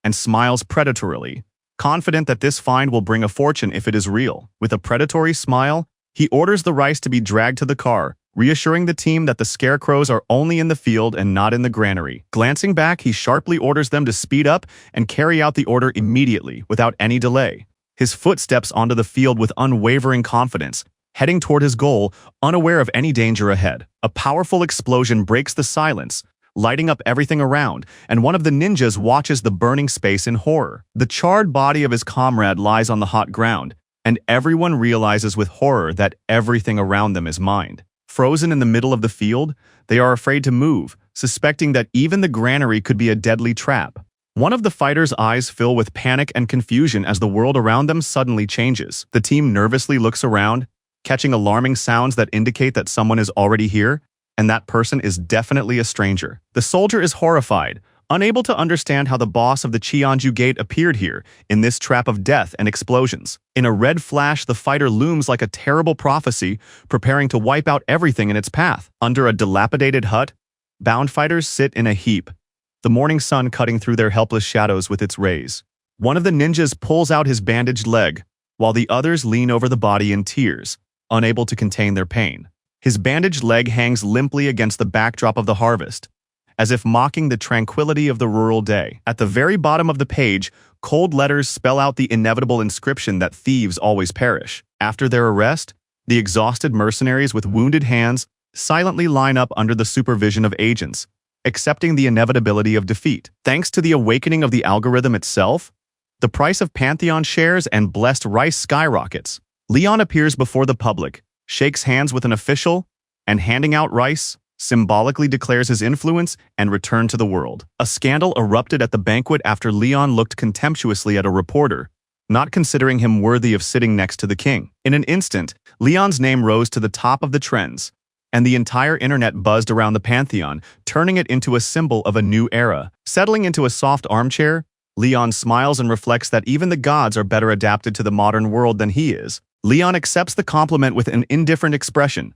and smiles predatorily, confident that this find will bring a fortune if it is real. With a predatory smile, he orders the rice to be dragged to the car, reassuring the team that the scarecrows are only in the field and not in the granary. Glancing back, he sharply orders them to speed up and carry out the order immediately, without any delay. His foot steps onto the field with unwavering confidence, heading toward his goal, unaware of any danger ahead. A powerful explosion breaks the silence, lighting up everything around, and one of the ninjas watches the burning space in horror. The charred body of his comrade lies on the hot ground, and everyone realizes with horror that everything around them is mined. Frozen in the middle of the field, they are afraid to move, suspecting that even the granary could be a deadly trap. One of the fighters' eyes fill with panic and confusion as the world around them suddenly changes. The team nervously looks around, catching alarming sounds that indicate that someone is already here, and that person is definitely a stranger. The soldier is horrified, unable to understand how the boss of the Cheonju Gate appeared here, in this trap of death and explosions. In a red flash, the fighter looms like a terrible prophecy, preparing to wipe out everything in its path. Under a dilapidated hut, bound fighters sit in a heap, the morning sun cutting through their helpless shadows with its rays. One of the ninjas pulls out his bandaged leg, while the others lean over the body in tears, unable to contain their pain. His bandaged leg hangs limply against the backdrop of the harvest, as if mocking the tranquility of the rural day. At the very bottom of the page, cold letters spell out the inevitable inscription that thieves always perish. After their arrest, the exhausted mercenaries with wounded hands silently line up under the supervision of agents, accepting the inevitability of defeat. Thanks to the awakening of the algorithm itself, the price of Pantheon shares and blessed rice skyrockets. Leon appears before the public, shakes hands with an official, and handing out rice, symbolically declares his influence and return to the world. A scandal erupted at the banquet after Leon looked contemptuously at a reporter, not considering him worthy of sitting next to the king. In an instant, Leon's name rose to the top of the trends, and the entire internet buzzed around the Pantheon, turning it into a symbol of a new era. Settling into a soft armchair, Leon smiles and reflects that even the gods are better adapted to the modern world than he is. Leon accepts the compliment with an indifferent expression,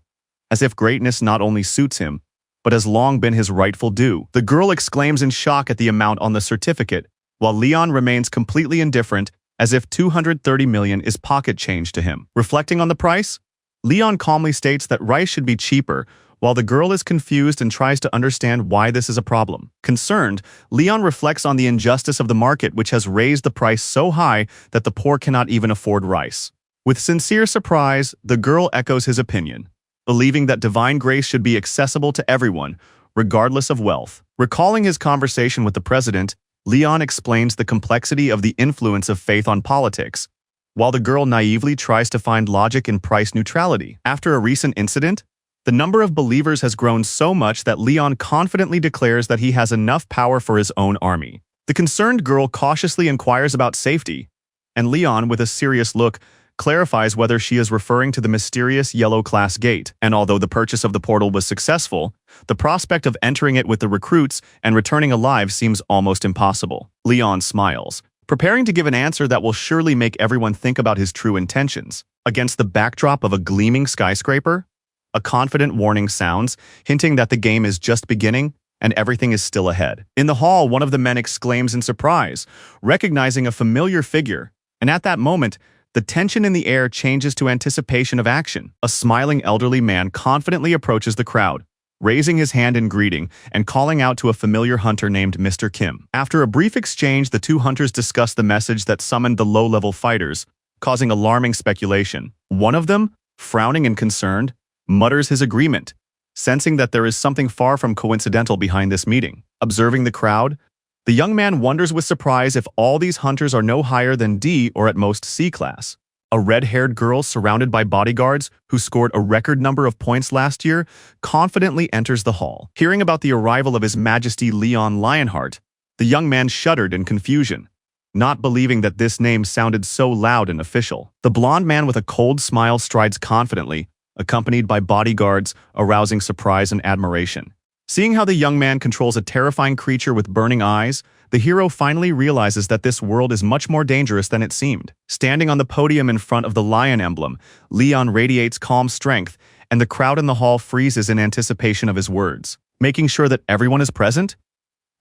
as if greatness not only suits him, but has long been his rightful due. The girl exclaims in shock at the amount on the certificate, while Leon remains completely indifferent, as if 230 million is pocket change to him. Reflecting on the price, Leon calmly states that rice should be cheaper, while the girl is confused and tries to understand why this is a problem. Concerned, Leon reflects on the injustice of the market, which has raised the price so high that the poor cannot even afford rice. With sincere surprise, the girl echoes his opinion, believing that divine grace should be accessible to everyone, regardless of wealth. Recalling his conversation with the president, Leon explains the complexity of the influence of faith on politics, while the girl naively tries to find logic in price neutrality. After a recent incident, the number of believers has grown so much that Leon confidently declares that he has enough power for his own army. The concerned girl cautiously inquires about safety, and Leon, with a serious look, clarifies whether she is referring to the mysterious yellow class gate. And although the purchase of the portal was successful, the prospect of entering it with the recruits and returning alive seems almost impossible. Leon smiles, preparing to give an answer that will surely make everyone think about his true intentions. Against the backdrop of a gleaming skyscraper, a confident warning sounds, hinting that the game is just beginning and everything is still ahead. In the hall, one of the men exclaims in surprise, recognizing a familiar figure, and at that moment, the tension in the air changes to anticipation of action. A smiling elderly man confidently approaches the crowd, raising his hand in greeting and calling out to a familiar hunter named Mr. Kim. After a brief exchange, the two hunters discuss the message that summoned the low-level fighters, causing alarming speculation. One of them, frowning and concerned, mutters his agreement, sensing that there is something far from coincidental behind this meeting. Observing the crowd, the young man wonders with surprise if all these hunters are no higher than D or at most C class. A red-haired girl surrounded by bodyguards who scored a record number of points last year confidently enters the hall. Hearing about the arrival of His Majesty Leon Lionheart, the young man shuddered in confusion, not believing that this name sounded so loud and official. The blonde man with a cold smile strides confidently, accompanied by bodyguards, arousing surprise and admiration. Seeing how the young man controls a terrifying creature with burning eyes, the hero finally realizes that this world is much more dangerous than it seemed. Standing on the podium in front of the lion emblem, Leon radiates calm strength, and the crowd in the hall freezes in anticipation of his words. Making sure that everyone is present,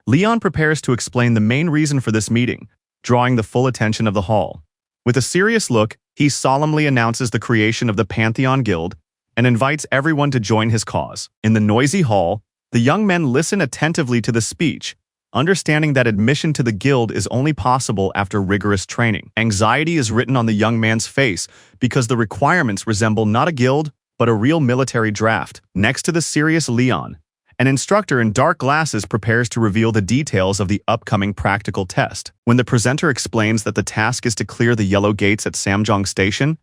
Leon prepares to explain the main reason for this meeting, drawing the full attention of the hall. With a serious look, he solemnly announces the creation of the Pantheon Guild and invites everyone to join his cause. In the noisy hall, the young men listen attentively to the speech, understanding that admission to the guild is only possible after rigorous training. Anxiety is written on the young man's face because the requirements resemble not a guild, but a real military draft. Next to the serious Leon, an instructor in dark glasses prepares to reveal the details of the upcoming practical test. When the presenter explains that the task is to clear the yellow gates at Samjong Station,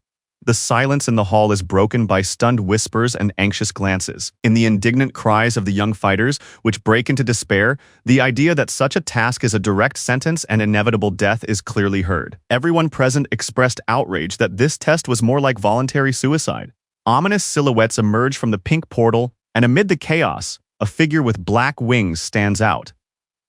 the silence in the hall is broken by stunned whispers and anxious glances. In the indignant cries of the young fighters, which break into despair, the idea that such a task is a direct sentence and inevitable death is clearly heard. Everyone present expressed outrage that this test was more like voluntary suicide. Ominous silhouettes emerge from the pink portal, and amid the chaos, a figure with black wings stands out.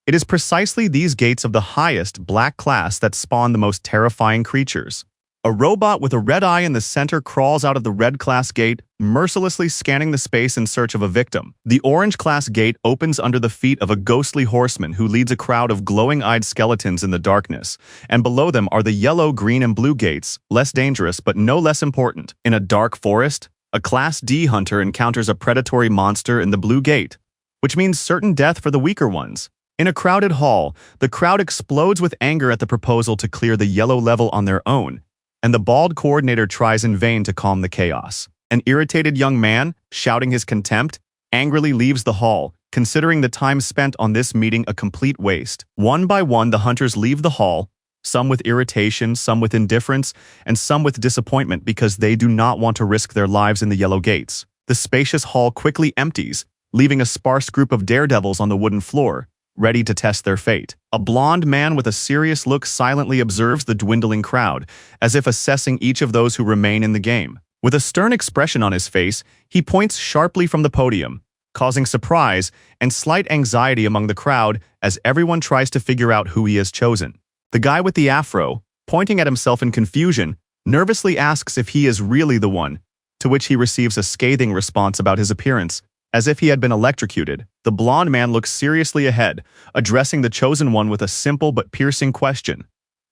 It is precisely these gates of the highest black class that spawn the most terrifying creatures. A robot with a red eye in the center crawls out of the red class gate, mercilessly scanning the space in search of a victim. The orange class gate opens under the feet of a ghostly horseman who leads a crowd of glowing-eyed skeletons in the darkness, and below them are the yellow, green, and blue gates, less dangerous but no less important. In a dark forest, a Class D hunter encounters a predatory monster in the blue gate, which means certain death for the weaker ones. In a crowded hall, the crowd explodes with anger at the proposal to clear the yellow level on their own, and the bald coordinator tries in vain to calm the chaos. An irritated young man, shouting his contempt, angrily leaves the hall, considering the time spent on this meeting a complete waste. One by one, the hunters leave the hall, some with irritation, some with indifference, and some with disappointment because they do not want to risk their lives in the yellow gates. The spacious hall quickly empties, leaving a sparse group of daredevils on the wooden floor, ready to test their fate. A blond man with a serious look silently observes the dwindling crowd, as if assessing each of those who remain in the game. With a stern expression on his face, he points sharply from the podium, causing surprise and slight anxiety among the crowd as everyone tries to figure out who he has chosen. The guy with the afro, pointing at himself in confusion, nervously asks if he is really the one, to which he receives a scathing response about his appearance, as if he had been electrocuted. The blonde man looks seriously ahead, addressing the chosen one with a simple but piercing question.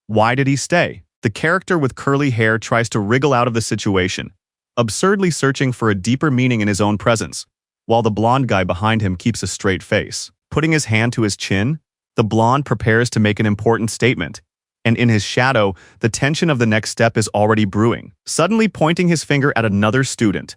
Why did he stay? The character with curly hair tries to wriggle out of the situation, absurdly searching for a deeper meaning in his own presence, while the blonde guy behind him keeps a straight face. Putting his hand to his chin, the blonde prepares to make an important statement, and in his shadow, the tension of the next step is already brewing. Suddenly pointing his finger at another student,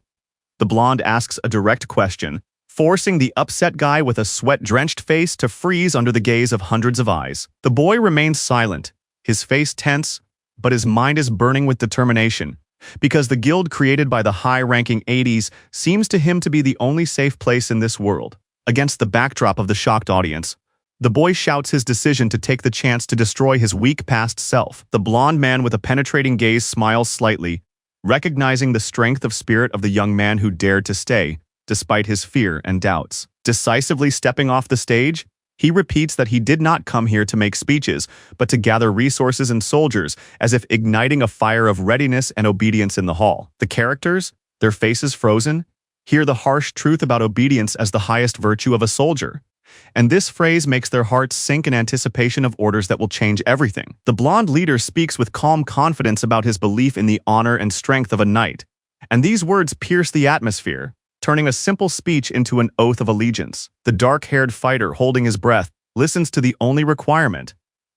the blonde asks a direct question, forcing the upset guy with a sweat-drenched face to freeze under the gaze of hundreds of eyes. The boy remains silent, his face tense, but his mind is burning with determination, because the guild created by the high-ranking 80s seems to him to be the only safe place in this world. Against the backdrop of the shocked audience, the boy shouts his decision to take the chance to destroy his weak past self. The blonde man with a penetrating gaze smiles slightly, recognizing the strength of spirit of the young man who dared to stay, despite his fear and doubts. Decisively stepping off the stage, he repeats that he did not come here to make speeches, but to gather resources and soldiers, as if igniting a fire of readiness and obedience in the hall. The characters, their faces frozen, hear the harsh truth about obedience as the highest virtue of a soldier. And this phrase makes their hearts sink in anticipation of orders that will change everything. The blonde leader speaks with calm confidence about his belief in the honor and strength of a knight, and these words pierce the atmosphere, turning a simple speech into an oath of allegiance. The dark-haired fighter, holding his breath, listens to the only requirement,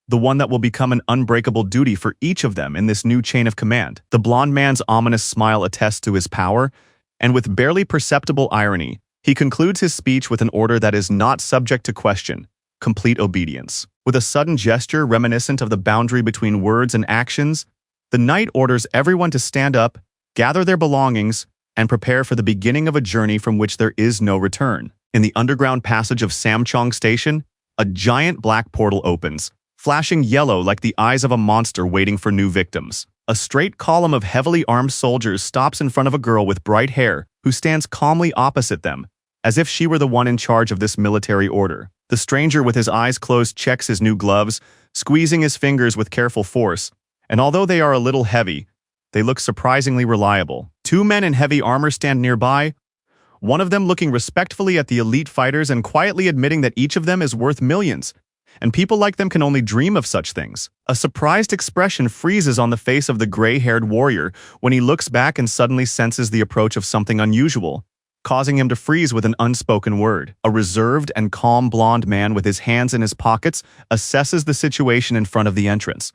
the one that will become an unbreakable duty for each of them in this new chain of command. The blonde man's ominous smile attests to his power, and with barely perceptible irony, he concludes his speech with an order that is not subject to question: complete obedience. With a sudden gesture reminiscent of the boundary between words and actions, the knight orders everyone to stand up, gather their belongings, and prepare for the beginning of a journey from which there is no return. In the underground passage of Samchong Station, a giant black portal opens, flashing yellow like the eyes of a monster waiting for new victims. A straight column of heavily armed soldiers stops in front of a girl with bright hair who stands calmly opposite them, as if she were the one in charge of this military order. The stranger with his eyes closed checks his new gloves, squeezing his fingers with careful force, and although they are a little heavy, they look surprisingly reliable. Two men in heavy armor stand nearby, one of them looking respectfully at the elite fighters and quietly admitting that each of them is worth millions, and people like them can only dream of such things. A surprised expression freezes on the face of the gray-haired warrior when he looks back and suddenly senses the approach of something unusual, causing him to freeze with an unspoken word. A reserved and calm blonde man with his hands in his pockets assesses the situation in front of the entrance,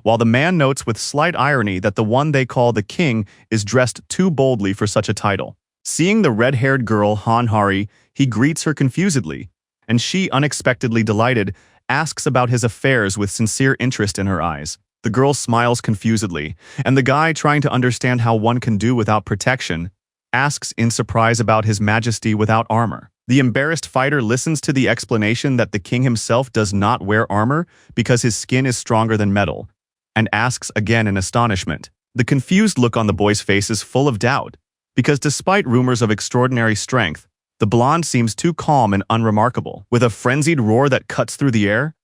while the man notes with slight irony that the one they call the king is dressed too boldly for such a title. Seeing the red-haired girl, Hanhari, he greets her confusedly, and she, unexpectedly delighted, asks about his affairs with sincere interest in her eyes. The girl smiles confusedly, and the guy, trying to understand how one can do without protection, asks in surprise about his majesty without armor. The embarrassed fighter listens to the explanation that the king himself does not wear armor because his skin is stronger than metal, and asks again in astonishment. The confused look on the boy's face is full of doubt, because despite rumors of extraordinary strength, the blonde seems too calm and unremarkable. With a frenzied roar that cuts through the air,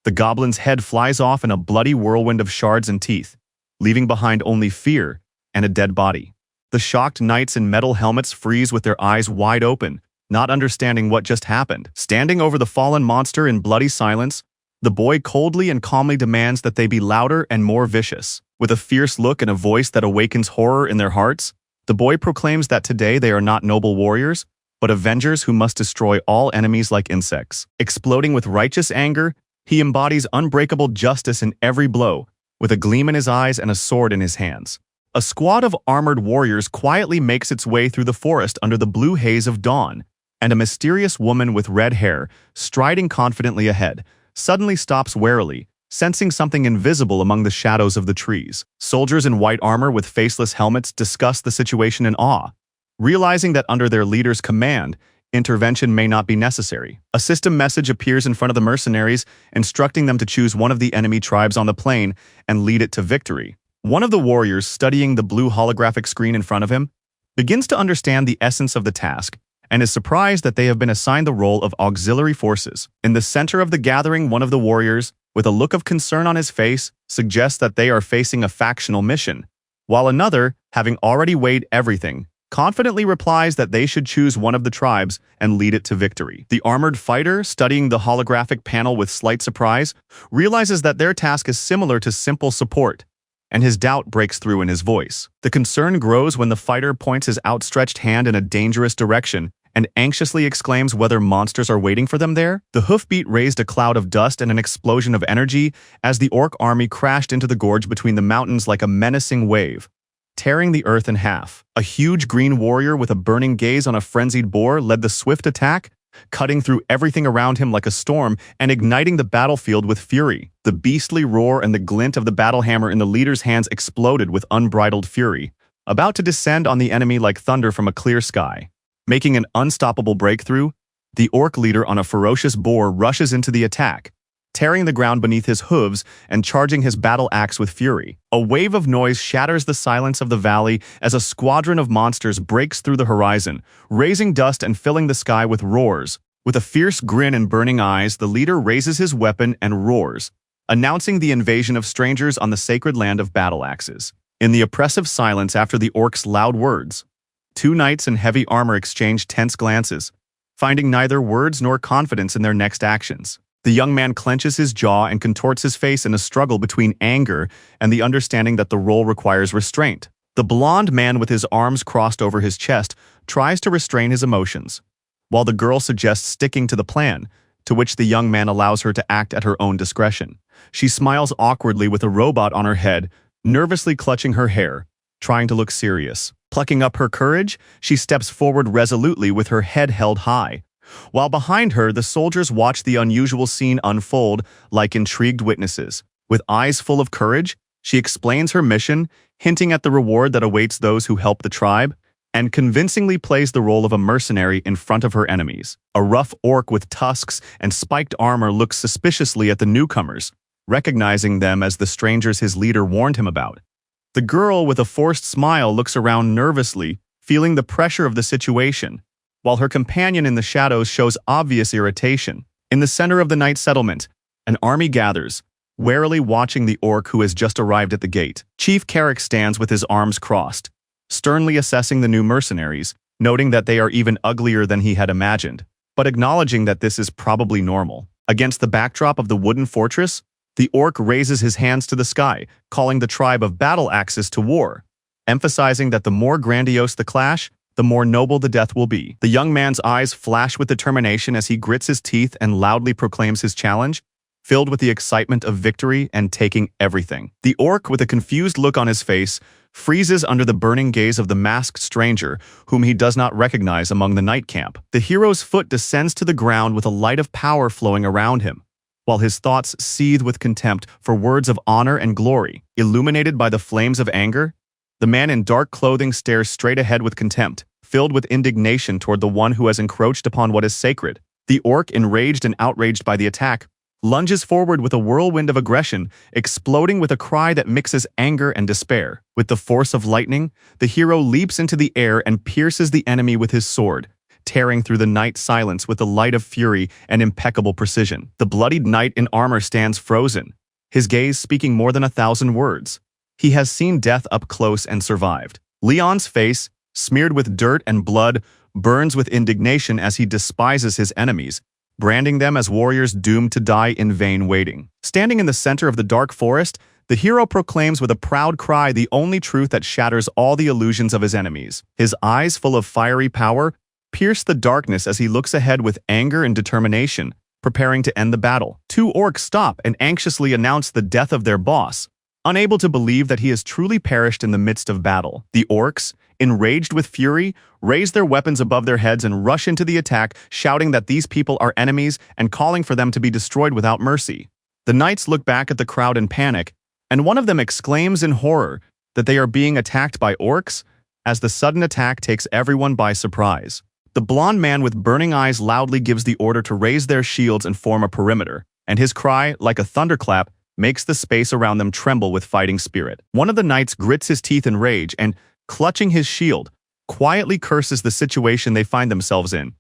the goblin's head flies off in a bloody whirlwind of shards and teeth, leaving behind only fear and a dead body. The shocked knights in metal helmets freeze with their eyes wide open, not understanding what just happened. Standing over the fallen monster in bloody silence, the boy coldly and calmly demands that they be louder and more vicious. With a fierce look and a voice that awakens horror in their hearts, the boy proclaims that today they are not noble warriors, but avengers who must destroy all enemies like insects. Exploding with righteous anger, he embodies unbreakable justice in every blow, with a gleam in his eyes and a sword in his hands. A squad of armored warriors quietly makes its way through the forest under the blue haze of dawn, and a mysterious woman with red hair, striding confidently ahead, suddenly stops warily, sensing something invisible among the shadows of the trees. Soldiers in white armor with faceless helmets discuss the situation in awe, realizing that under their leader's command, intervention may not be necessary. A system message appears in front of the mercenaries, instructing them to choose one of the enemy tribes on the plain and lead it to victory. One of the warriors, studying the blue holographic screen in front of him, begins to understand the essence of the task and is surprised that they have been assigned the role of auxiliary forces. In the center of the gathering, one of the warriors, with a look of concern on his face, suggests that they are facing a factional mission, while another, having already weighed everything, confidently replies that they should choose one of the tribes and lead it to victory. The armored fighter, studying the holographic panel with slight surprise, realizes that their task is similar to simple support, and his doubt breaks through in his voice. The concern grows when the fighter points his outstretched hand in a dangerous direction and anxiously exclaims whether monsters are waiting for them there. The hoofbeat raised a cloud of dust and an explosion of energy as the orc army crashed into the gorge between the mountains like a menacing wave, tearing the earth in half. A huge green warrior with a burning gaze on a frenzied boar led the swift attack, cutting through everything around him like a storm and igniting the battlefield with fury. The beastly roar and the glint of the battle hammer in the leader's hands exploded with unbridled fury, about to descend on the enemy like thunder from a clear sky. Making an unstoppable breakthrough, the orc leader on a ferocious boar rushes into the attack, tearing the ground beneath his hooves and charging his battle axe with fury. A wave of noise shatters the silence of the valley as a squadron of monsters breaks through the horizon, raising dust and filling the sky with roars. With a fierce grin and burning eyes, the leader raises his weapon and roars, announcing the invasion of strangers on the sacred land of battle axes. In the oppressive silence after the orc's loud words, two knights in heavy armor exchange tense glances, finding neither words nor confidence in their next actions. The young man clenches his jaw and contorts his face in a struggle between anger and the understanding that the role requires restraint. The blond man with his arms crossed over his chest tries to restrain his emotions, while the girl suggests sticking to the plan, to which the young man allows her to act at her own discretion. She smiles awkwardly with a robot on her head, nervously clutching her hair, trying to look serious. Plucking up her courage, she steps forward resolutely with her head held high. While behind her, the soldiers watch the unusual scene unfold like intrigued witnesses. With eyes full of courage, she explains her mission, hinting at the reward that awaits those who help the tribe, and convincingly plays the role of a mercenary in front of her enemies. A rough orc with tusks and spiked armor looks suspiciously at the newcomers, recognizing them as the strangers his leader warned him about. The girl with a forced smile looks around nervously, feeling the pressure of the situation, while her companion in the shadows shows obvious irritation. In the center of the night settlement, an army gathers, warily watching the orc who has just arrived at the gate. Chief Carrick stands with his arms crossed, sternly assessing the new mercenaries, noting that they are even uglier than he had imagined, but acknowledging that this is probably normal. Against the backdrop of the wooden fortress, the orc raises his hands to the sky, calling the tribe of battle axes to war, emphasizing that the more grandiose the clash, the more noble the death will be. The young man's eyes flash with determination as he grits his teeth and loudly proclaims his challenge, filled with the excitement of victory and taking everything. The orc, with a confused look on his face, freezes under the burning gaze of the masked stranger, whom he does not recognize among the night camp. The hero's foot descends to the ground with a light of power flowing around him, while his thoughts seethe with contempt for words of honor and glory. Illuminated by the flames of anger, the man in dark clothing stares straight ahead with contempt, filled with indignation toward the one who has encroached upon what is sacred. The orc, enraged and outraged by the attack, lunges forward with a whirlwind of aggression, exploding with a cry that mixes anger and despair. With the force of lightning, the hero leaps into the air and pierces the enemy with his sword, tearing through the night silence with the light of fury and impeccable precision. The bloodied knight in armor stands frozen, his gaze speaking more than 1,000 words. He has seen death up close and survived. Leon's face, smeared with dirt and blood, burns with indignation as he despises his enemies, branding them as warriors doomed to die in vain waiting. Standing in the center of the dark forest, the hero proclaims with a proud cry the only truth that shatters all the illusions of his enemies. His eyes, full of fiery power, pierce the darkness as he looks ahead with anger and determination, preparing to end the battle. Two orcs stop and anxiously announce the death of their boss, unable to believe that he has truly perished in the midst of battle. The orcs, enraged with fury, raise their weapons above their heads and rush into the attack, shouting that these people are enemies and calling for them to be destroyed without mercy. The knights look back at the crowd in panic, and one of them exclaims in horror that they are being attacked by orcs, as the sudden attack takes everyone by surprise. The blond man with burning eyes loudly gives the order to raise their shields and form a perimeter, and his cry, like a thunderclap, makes the space around them tremble with fighting spirit. One of the knights grits his teeth in rage and, clutching his shield, quietly curses the situation they find themselves in.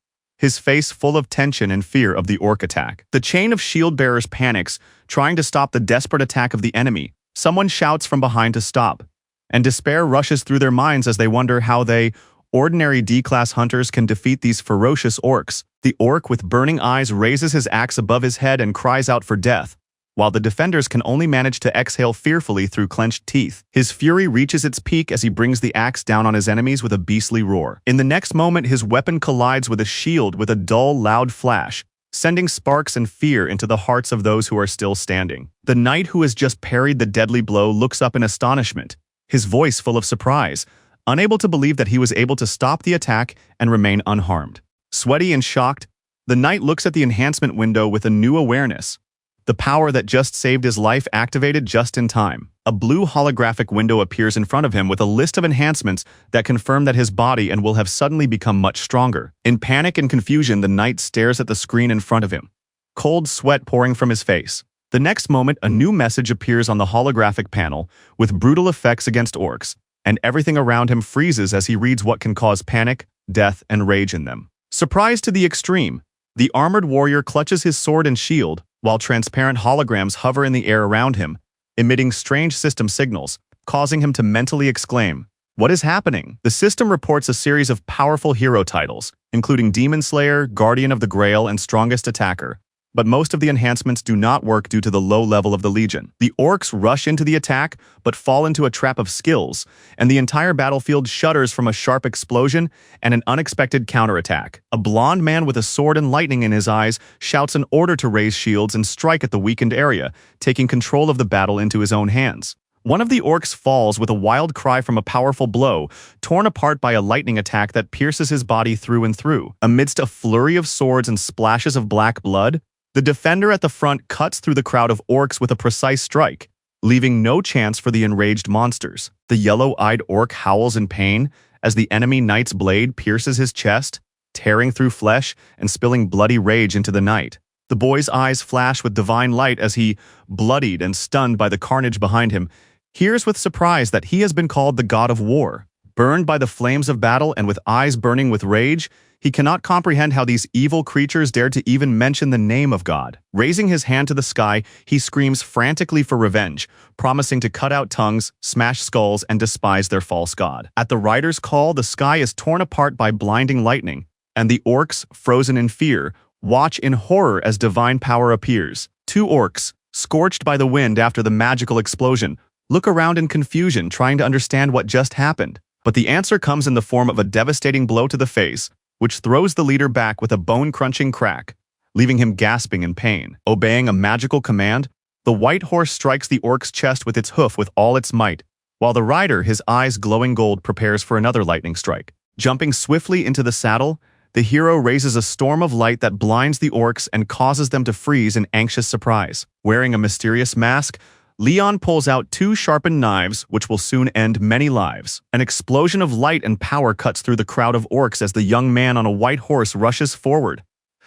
his face full of tension and fear of the orc attack. The chain of shield bearers panics, trying to stop the desperate attack of the enemy. Someone shouts from behind to stop, and despair rushes through their minds as they wonder how they, ordinary D-class hunters, can defeat these ferocious orcs. The orc with burning eyes raises his axe above his head and cries out for death, while the defenders can only manage to exhale fearfully through clenched teeth. His fury reaches its peak as he brings the axe down on his enemies with a beastly roar. In the next moment, his weapon collides with a shield with a dull, loud flash, sending sparks and fear into the hearts of those who are still standing. The knight who has just parried the deadly blow looks up in astonishment, his voice full of surprise, unable to believe that he was able to stop the attack and remain unharmed. Sweaty and shocked, the knight looks at the enhancement window with a new awareness. The power that just saved his life activated just in time. A blue holographic window appears in front of him with a list of enhancements that confirm that his body and will have suddenly become much stronger. In panic and confusion, the knight stares at the screen in front of him, cold sweat pouring from his face. The next moment, a new message appears on the holographic panel with brutal effects against orcs, and everything around him freezes as he reads what can cause panic, death, and rage in them. Surprised to the extreme, the armored warrior clutches his sword and shield, while transparent holograms hover in the air around him, emitting strange system signals, causing him to mentally exclaim, "What is happening?" The system reports a series of powerful hero titles, including Demon Slayer, Guardian of the Grail, and Strongest Attacker, but most of the enhancements do not work due to the low level of the Legion. The orcs rush into the attack, but fall into a trap of skills, and the entire battlefield shudders from a sharp explosion and an unexpected counterattack. A blonde man with a sword and lightning in his eyes shouts an order to raise shields and strike at the weakened area, taking control of the battle into his own hands. One of the orcs falls with a wild cry from a powerful blow, torn apart by a lightning attack that pierces his body through and through. Amidst a flurry of swords and splashes of black blood, the defender at the front cuts through the crowd of orcs with a precise strike, leaving no chance for the enraged monsters. The yellow-eyed orc howls in pain as the enemy knight's blade pierces his chest, tearing through flesh and spilling bloody rage into the night. The boy's eyes flash with divine light as he, bloodied and stunned by the carnage behind him, hears with surprise that he has been called the god of war. Burned by the flames of battle and with eyes burning with rage, he cannot comprehend how these evil creatures dared to even mention the name of God. Raising his hand to the sky, he screams frantically for revenge, promising to cut out tongues, smash skulls, and despise their false god. At the rider's call, the sky is torn apart by blinding lightning, and the orcs, frozen in fear, watch in horror as divine power appears. Two orcs, scorched by the wind after the magical explosion, look around in confusion, trying to understand what just happened. But the answer comes in the form of a devastating blow to the face, which throws the leader back with a bone-crunching crack, leaving him gasping in pain. Obeying a magical command, the white horse strikes the orc's chest with its hoof with all its might, while the rider, his eyes glowing gold, prepares for another lightning strike. Jumping swiftly into the saddle, the hero raises a storm of light that blinds the orcs and causes them to freeze in anxious surprise. Wearing a mysterious mask, Leon pulls out two sharpened knives, which will soon end many lives. An explosion of light and power cuts through the crowd of orcs as the young man on a white horse rushes forward,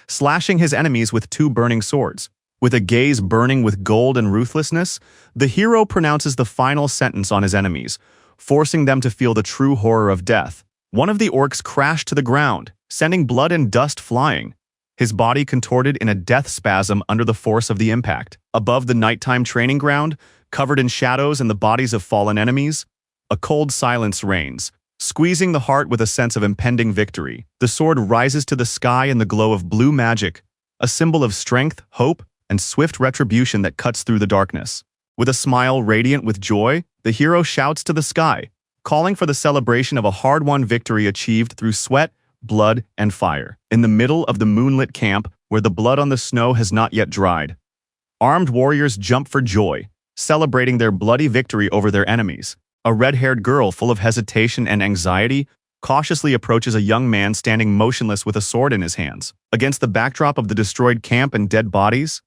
slashing his enemies with two burning swords. With a gaze burning with gold and ruthlessness, the hero pronounces the final sentence on his enemies, forcing them to feel the true horror of death. One of the orcs crashed to the ground, sending blood and dust flying, his body contorted in a death spasm under the force of the impact. Above the nighttime training ground, covered in shadows and the bodies of fallen enemies, a cold silence reigns, squeezing the heart with a sense of impending victory. The sword rises to the sky in the glow of blue magic, a symbol of strength, hope, and swift retribution that cuts through the darkness. With a smile radiant with joy, the hero shouts to the sky, calling for the celebration of a hard-won victory achieved through sweat, blood, and fire. In the middle of the moonlit camp, where the blood on the snow has not yet dried, armed warriors jump for joy, celebrating their bloody victory over their enemies. A red-haired girl full of hesitation and anxiety cautiously approaches a young man standing motionless with a sword in his hands. Against the backdrop of the destroyed camp and dead bodies,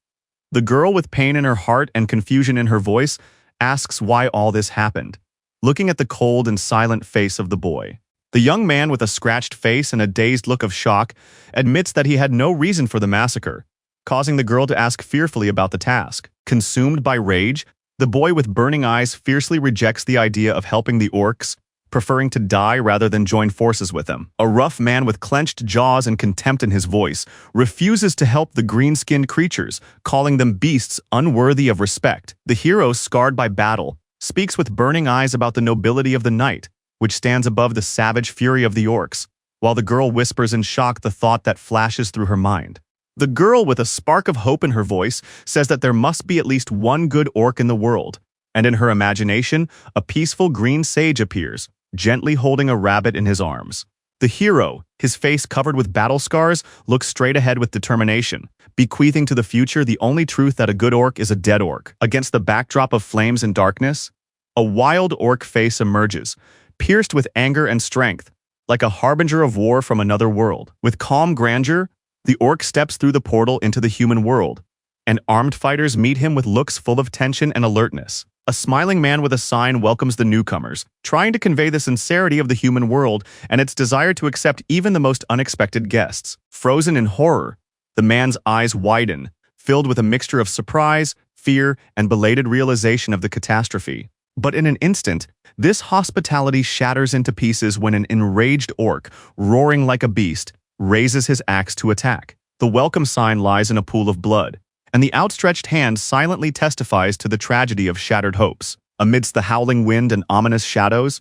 the girl, with pain in her heart and confusion in her voice, asks why all this happened, looking at the cold and silent face of the boy. The young man, with a scratched face and a dazed look of shock, admits that he had no reason for the massacre, causing the girl to ask fearfully about the task. Consumed by rage, the boy with burning eyes fiercely rejects the idea of helping the orcs, preferring to die rather than join forces with them. A rough man with clenched jaws and contempt in his voice refuses to help the green-skinned creatures, calling them beasts unworthy of respect. The hero, scarred by battle, speaks with burning eyes about the nobility of the knight, which stands above the savage fury of the orcs, while the girl whispers in shock the thought that flashes through her mind. The girl, with a spark of hope in her voice, says that there must be at least one good orc in the world, and in her imagination, a peaceful green sage appears, gently holding a rabbit in his arms. The hero, his face covered with battle scars, looks straight ahead with determination, bequeathing to the future the only truth that a good orc is a dead orc. Against the backdrop of flames and darkness, a wild orc face emerges, pierced with anger and strength, like a harbinger of war from another world. With calm grandeur, the orc steps through the portal into the human world, and armed fighters meet him with looks full of tension and alertness. A smiling man with a sign welcomes the newcomers, trying to convey the sincerity of the human world and its desire to accept even the most unexpected guests. Frozen in horror, the man's eyes widen, filled with a mixture of surprise, fear, and belated realization of the catastrophe. But in an instant, this hospitality shatters into pieces when an enraged orc, roaring like a beast, raises his axe to attack. The welcome sign lies in a pool of blood, and the outstretched hand silently testifies to the tragedy of shattered hopes. Amidst the howling wind and ominous shadows,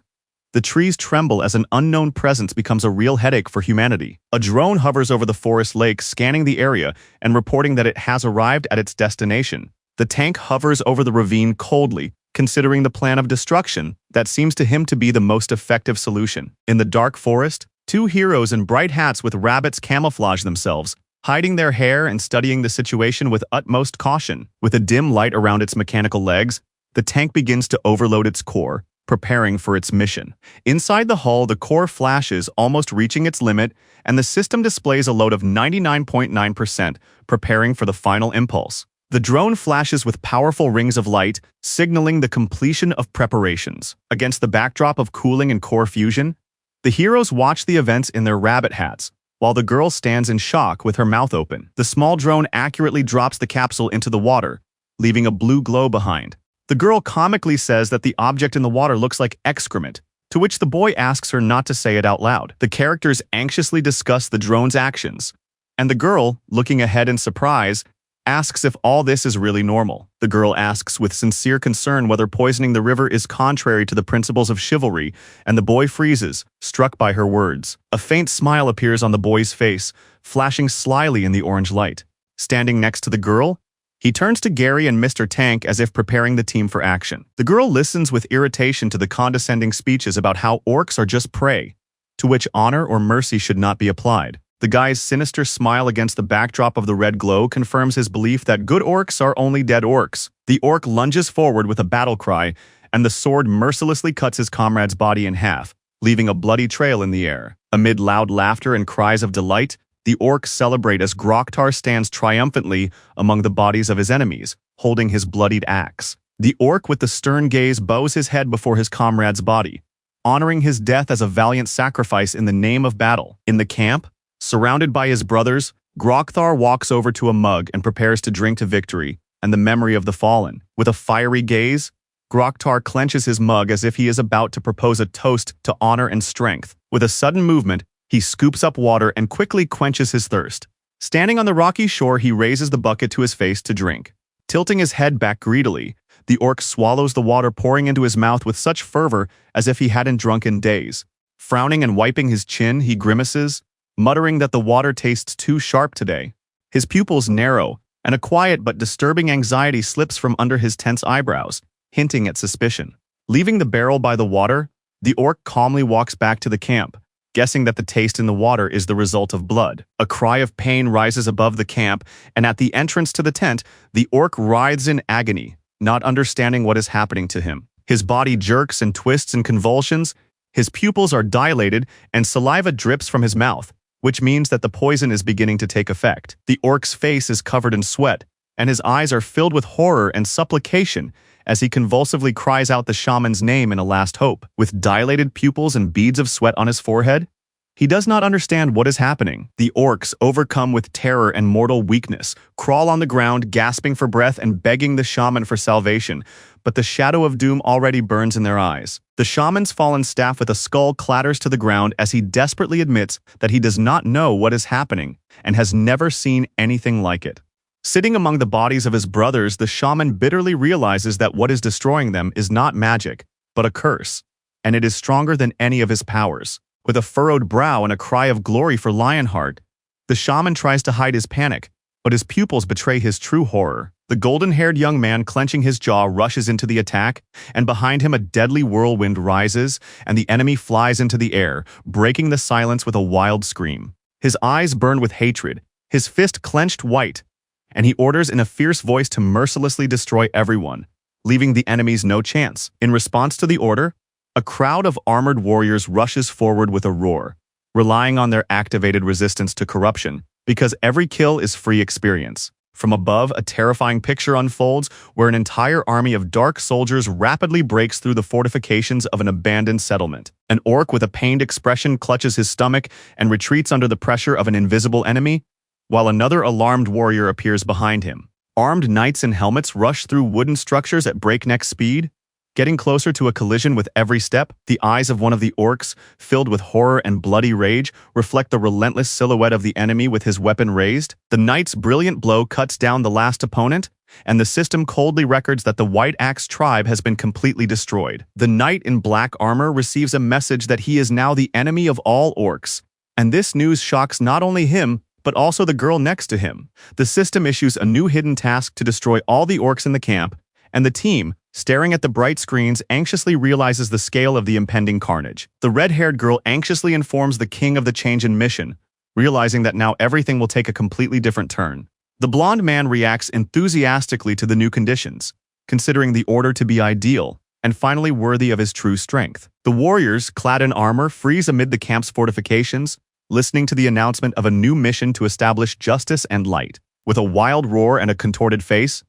the trees tremble as an unknown presence becomes a real headache for humanity. A drone hovers over the forest lake, scanning the area and reporting that it has arrived at its destination. The tank hovers over the ravine coldly, considering the plan of destruction that seems to him to be the most effective solution. In the dark forest, two heroes in bright hats with rabbits camouflage themselves, hiding their hair and studying the situation with utmost caution. With a dim light around its mechanical legs, the tank begins to overload its core, preparing for its mission. Inside the hull, the core flashes, almost reaching its limit, and the system displays a load of 99.9%, preparing for the final impulse. The drone flashes with powerful rings of light, signaling the completion of preparations. Against the backdrop of cooling and core fusion, the heroes watch the events in their rabbit hats, while the girl stands in shock with her mouth open. The small drone accurately drops the capsule into the water, leaving a blue glow behind. The girl comically says that the object in the water looks like excrement, to which the boy asks her not to say it out loud. The characters anxiously discuss the drone's actions, and the girl, looking ahead in surprise, asks if all this is really normal. The girl asks with sincere concern whether poisoning the river is contrary to the principles of chivalry, and the boy freezes, struck by her words. A faint smile appears on the boy's face, flashing slyly in the orange light. Standing next to the girl, he turns to Gary and Mr. Tank as if preparing the team for action. The girl listens with irritation to the condescending speeches about how orcs are just prey, to which honor or mercy should not be applied. The guy's sinister smile against the backdrop of the red glow confirms his belief that good orcs are only dead orcs. The orc lunges forward with a battle cry, and the sword mercilessly cuts his comrade's body in half, leaving a bloody trail in the air. Amid loud laughter and cries of delight, the orcs celebrate as Groktar stands triumphantly among the bodies of his enemies, holding his bloodied axe. The orc with the stern gaze bows his head before his comrade's body, honoring his death as a valiant sacrifice in the name of battle. In the camp, surrounded by his brothers, Groktar walks over to a mug and prepares to drink to victory and the memory of the fallen. With a fiery gaze, Groktar clenches his mug as if he is about to propose a toast to honor and strength. With a sudden movement, he scoops up water and quickly quenches his thirst. Standing on the rocky shore, he raises the bucket to his face to drink. Tilting his head back greedily, the orc swallows the water, pouring into his mouth with such fervor as if he hadn't drunk in days. Frowning and wiping his chin, he grimaces, muttering that the water tastes too sharp today. His pupils narrow, and a quiet but disturbing anxiety slips from under his tense eyebrows, hinting at suspicion. Leaving the barrel by the water, the orc calmly walks back to the camp, guessing that the taste in the water is the result of blood. A cry of pain rises above the camp, and at the entrance to the tent, the orc writhes in agony, not understanding what is happening to him. His body jerks and twists in convulsions, his pupils are dilated, and saliva drips from his mouth, which means that the poison is beginning to take effect. The orc's face is covered in sweat, and his eyes are filled with horror and supplication as he convulsively cries out the shaman's name in a last hope. With dilated pupils and beads of sweat on his forehead, He does not understand what is happening. The orcs, overcome with terror and mortal weakness, crawl on the ground, gasping for breath and begging the shaman for salvation, but the shadow of doom already burns in their eyes. The shaman's fallen staff with a skull clatters to the ground as he desperately admits that he does not know what is happening and has never seen anything like it. Sitting among the bodies of his brothers, the shaman bitterly realizes that what is destroying them is not magic, but a curse, and it is stronger than any of his powers. With a furrowed brow and a cry of glory for Lionheart, the shaman tries to hide his panic, but his pupils betray his true horror. The golden-haired young man, clenching his jaw, rushes into the attack, and behind him a deadly whirlwind rises, and the enemy flies into the air, breaking the silence with a wild scream. His eyes burn with hatred, his fist clenched white, and he orders in a fierce voice to mercilessly destroy everyone, leaving the enemies no chance. In response to the order, a crowd of armored warriors rushes forward with a roar, relying on their activated resistance to corruption, because every kill is free experience. From above, a terrifying picture unfolds where an entire army of dark soldiers rapidly breaks through the fortifications of an abandoned settlement. An orc with a pained expression clutches his stomach and retreats under the pressure of an invisible enemy, while another alarmed warrior appears behind him. Armed knights in helmets rush through wooden structures at breakneck speed, getting closer to a collision with every step. The eyes of one of the orcs, filled with horror and bloody rage, reflect the relentless silhouette of the enemy with his weapon raised. The knight's brilliant blow cuts down the last opponent, and the system coldly records that the White Axe tribe has been completely destroyed. The knight in black armor receives a message that he is now the enemy of all orcs, and this news shocks not only him, but also the girl next to him. The system issues a new hidden task to destroy all the orcs in the camp, and the team, staring at the bright screens, anxiously realizes the scale of the impending carnage. The red-haired girl anxiously informs the king of the change in mission, realizing that now everything will take a completely different turn. The blonde man reacts enthusiastically to the new conditions, considering the order to be ideal, and finally worthy of his true strength. The warriors, clad in armor, freeze amid the camp's fortifications, listening to the announcement of a new mission to establish justice and light. With a wild roar and a contorted face,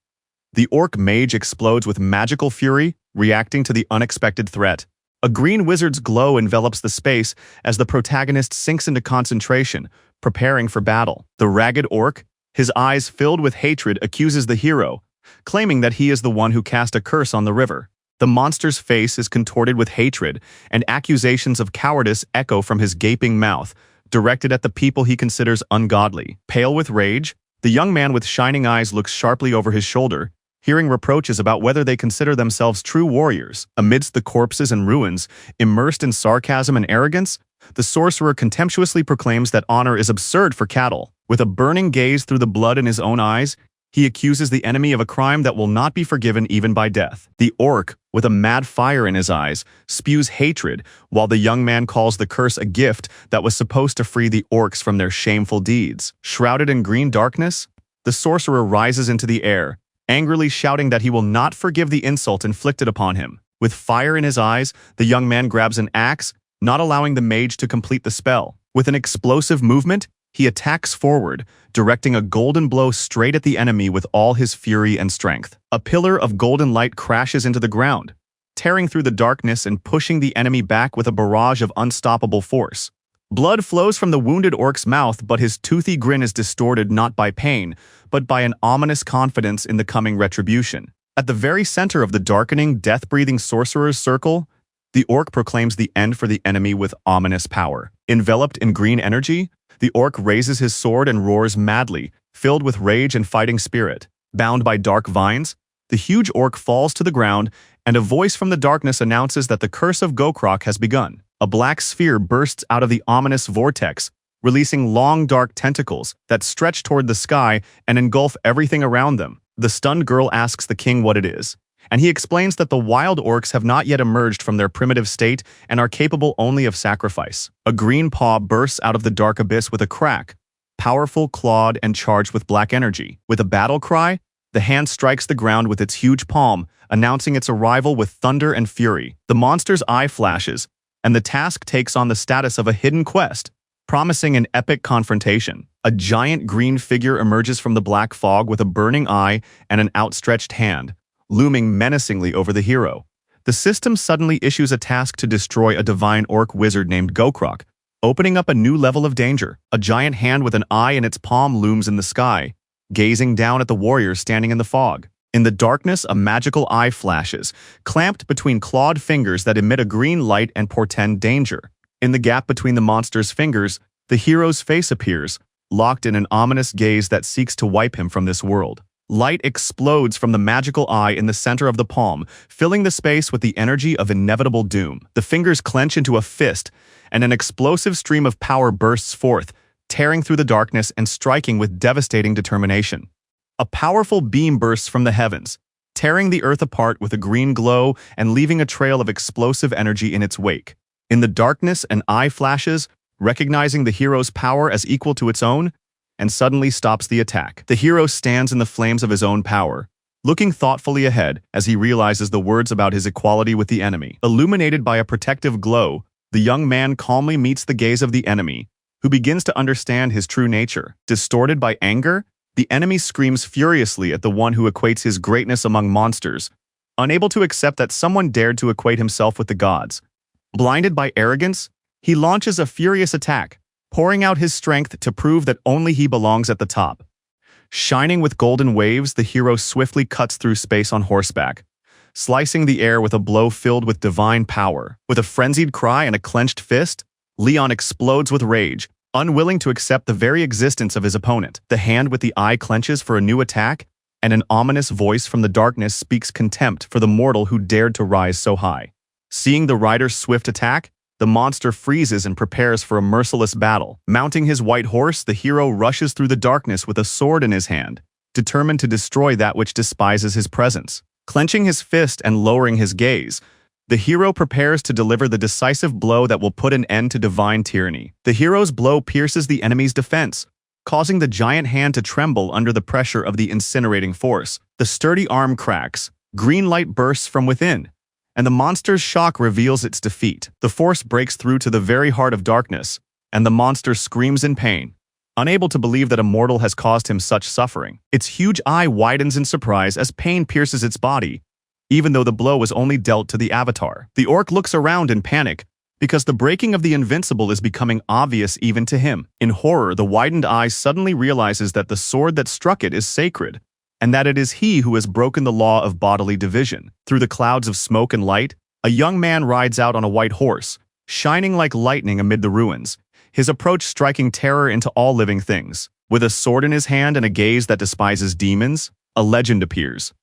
the orc mage explodes with magical fury, reacting to the unexpected threat. A green wizard's glow envelops the space as the protagonist sinks into concentration, preparing for battle. The ragged orc, his eyes filled with hatred, accuses the hero, claiming that he is the one who cast a curse on the river. The monster's face is contorted with hatred, and accusations of cowardice echo from his gaping mouth, directed at the people he considers ungodly. Pale with rage, the young man with shining eyes looks sharply over his shoulder, hearing reproaches about whether they consider themselves true warriors. Amidst the corpses and ruins, immersed in sarcasm and arrogance, the sorcerer contemptuously proclaims that honor is absurd for cattle. With a burning gaze through the blood in his own eyes, he accuses the enemy of a crime that will not be forgiven even by death. The orc, with a mad fire in his eyes, spews hatred, while the young man calls the curse a gift that was supposed to free the orcs from their shameful deeds. Shrouded in green darkness, the sorcerer rises into the air, angrily shouting that he will not forgive the insult inflicted upon him. With fire in his eyes, the young man grabs an axe, not allowing the mage to complete the spell. With an explosive movement, he attacks forward, directing a golden blow straight at the enemy with all his fury and strength. A pillar of golden light crashes into the ground, tearing through the darkness and pushing the enemy back with a barrage of unstoppable force. Blood flows from the wounded orc's mouth, but his toothy grin is distorted not by pain, but by an ominous confidence in the coming retribution. At the very center of the darkening, death-breathing sorcerer's circle, the orc proclaims the end for the enemy with ominous power. Enveloped in green energy, the orc raises his sword and roars madly, filled with rage and fighting spirit. Bound by dark vines, the huge orc falls to the ground, and a voice from the darkness announces that the curse of Gokrok has begun. A black sphere bursts out of the ominous vortex, releasing long dark tentacles that stretch toward the sky and engulf everything around them. The stunned girl asks the king what it is, and he explains that the wild orcs have not yet emerged from their primitive state and are capable only of sacrifice. A green paw bursts out of the dark abyss with a crack, powerful, clawed, and charged with black energy. With a battle cry, the hand strikes the ground with its huge palm, announcing its arrival with thunder and fury. The monster's eye flashes, and the task takes on the status of a hidden quest, promising an epic confrontation. A giant green figure emerges from the black fog with a burning eye and an outstretched hand, looming menacingly over the hero. The system suddenly issues a task to destroy a divine orc wizard named Gokrok, opening up a new level of danger. A giant hand with an eye in its palm looms in the sky, gazing down at the warriors standing in the fog. In the darkness, a magical eye flashes, clamped between clawed fingers that emit a green light and portend danger. In the gap between the monster's fingers, the hero's face appears, locked in an ominous gaze that seeks to wipe him from this world. Light explodes from the magical eye in the center of the palm, filling the space with the energy of inevitable doom. The fingers clench into a fist, and an explosive stream of power bursts forth, tearing through the darkness and striking with devastating determination. A powerful beam bursts from the heavens, tearing the earth apart with a green glow and leaving a trail of explosive energy in its wake. In the darkness, an eye flashes, recognizing the hero's power as equal to its own, and suddenly stops the attack. The hero stands in the flames of his own power, looking thoughtfully ahead as he realizes the words about his equality with the enemy. Illuminated by a protective glow, the young man calmly meets the gaze of the enemy, who begins to understand his true nature. Distorted by anger, the enemy screams furiously at the one who equates his greatness among monsters, unable to accept that someone dared to equate himself with the gods. Blinded by arrogance, he launches a furious attack, pouring out his strength to prove that only he belongs at the top. Shining with golden waves, the hero swiftly cuts through space on horseback, slicing the air with a blow filled with divine power. With a frenzied cry and a clenched fist, Leon explodes with rage, unwilling to accept the very existence of his opponent. The hand with the eye clenches for a new attack, and an ominous voice from the darkness speaks contempt for the mortal who dared to rise so high. Seeing the rider's swift attack, the monster freezes and prepares for a merciless battle. Mounting his white horse, the hero rushes through the darkness with a sword in his hand, determined to destroy that which despises his presence. Clenching his fist and lowering his gaze, the hero prepares to deliver the decisive blow that will put an end to divine tyranny. The hero's blow pierces the enemy's defense, causing the giant hand to tremble under the pressure of the incinerating force. The sturdy arm cracks, green light bursts from within, and the monster's shock reveals its defeat. The force breaks through to the very heart of darkness, and the monster screams in pain, unable to believe that a mortal has caused him such suffering. Its huge eye widens in surprise as pain pierces its body, even though the blow was only dealt to the avatar. The orc looks around in panic, because the breaking of the invincible is becoming obvious even to him. In horror, the widened eye suddenly realizes that the sword that struck it is sacred, and that it is he who has broken the law of bodily division. Through the clouds of smoke and light, a young man rides out on a white horse, shining like lightning amid the ruins, his approach striking terror into all living things. With a sword in his hand and a gaze that despises demons, a legend appears.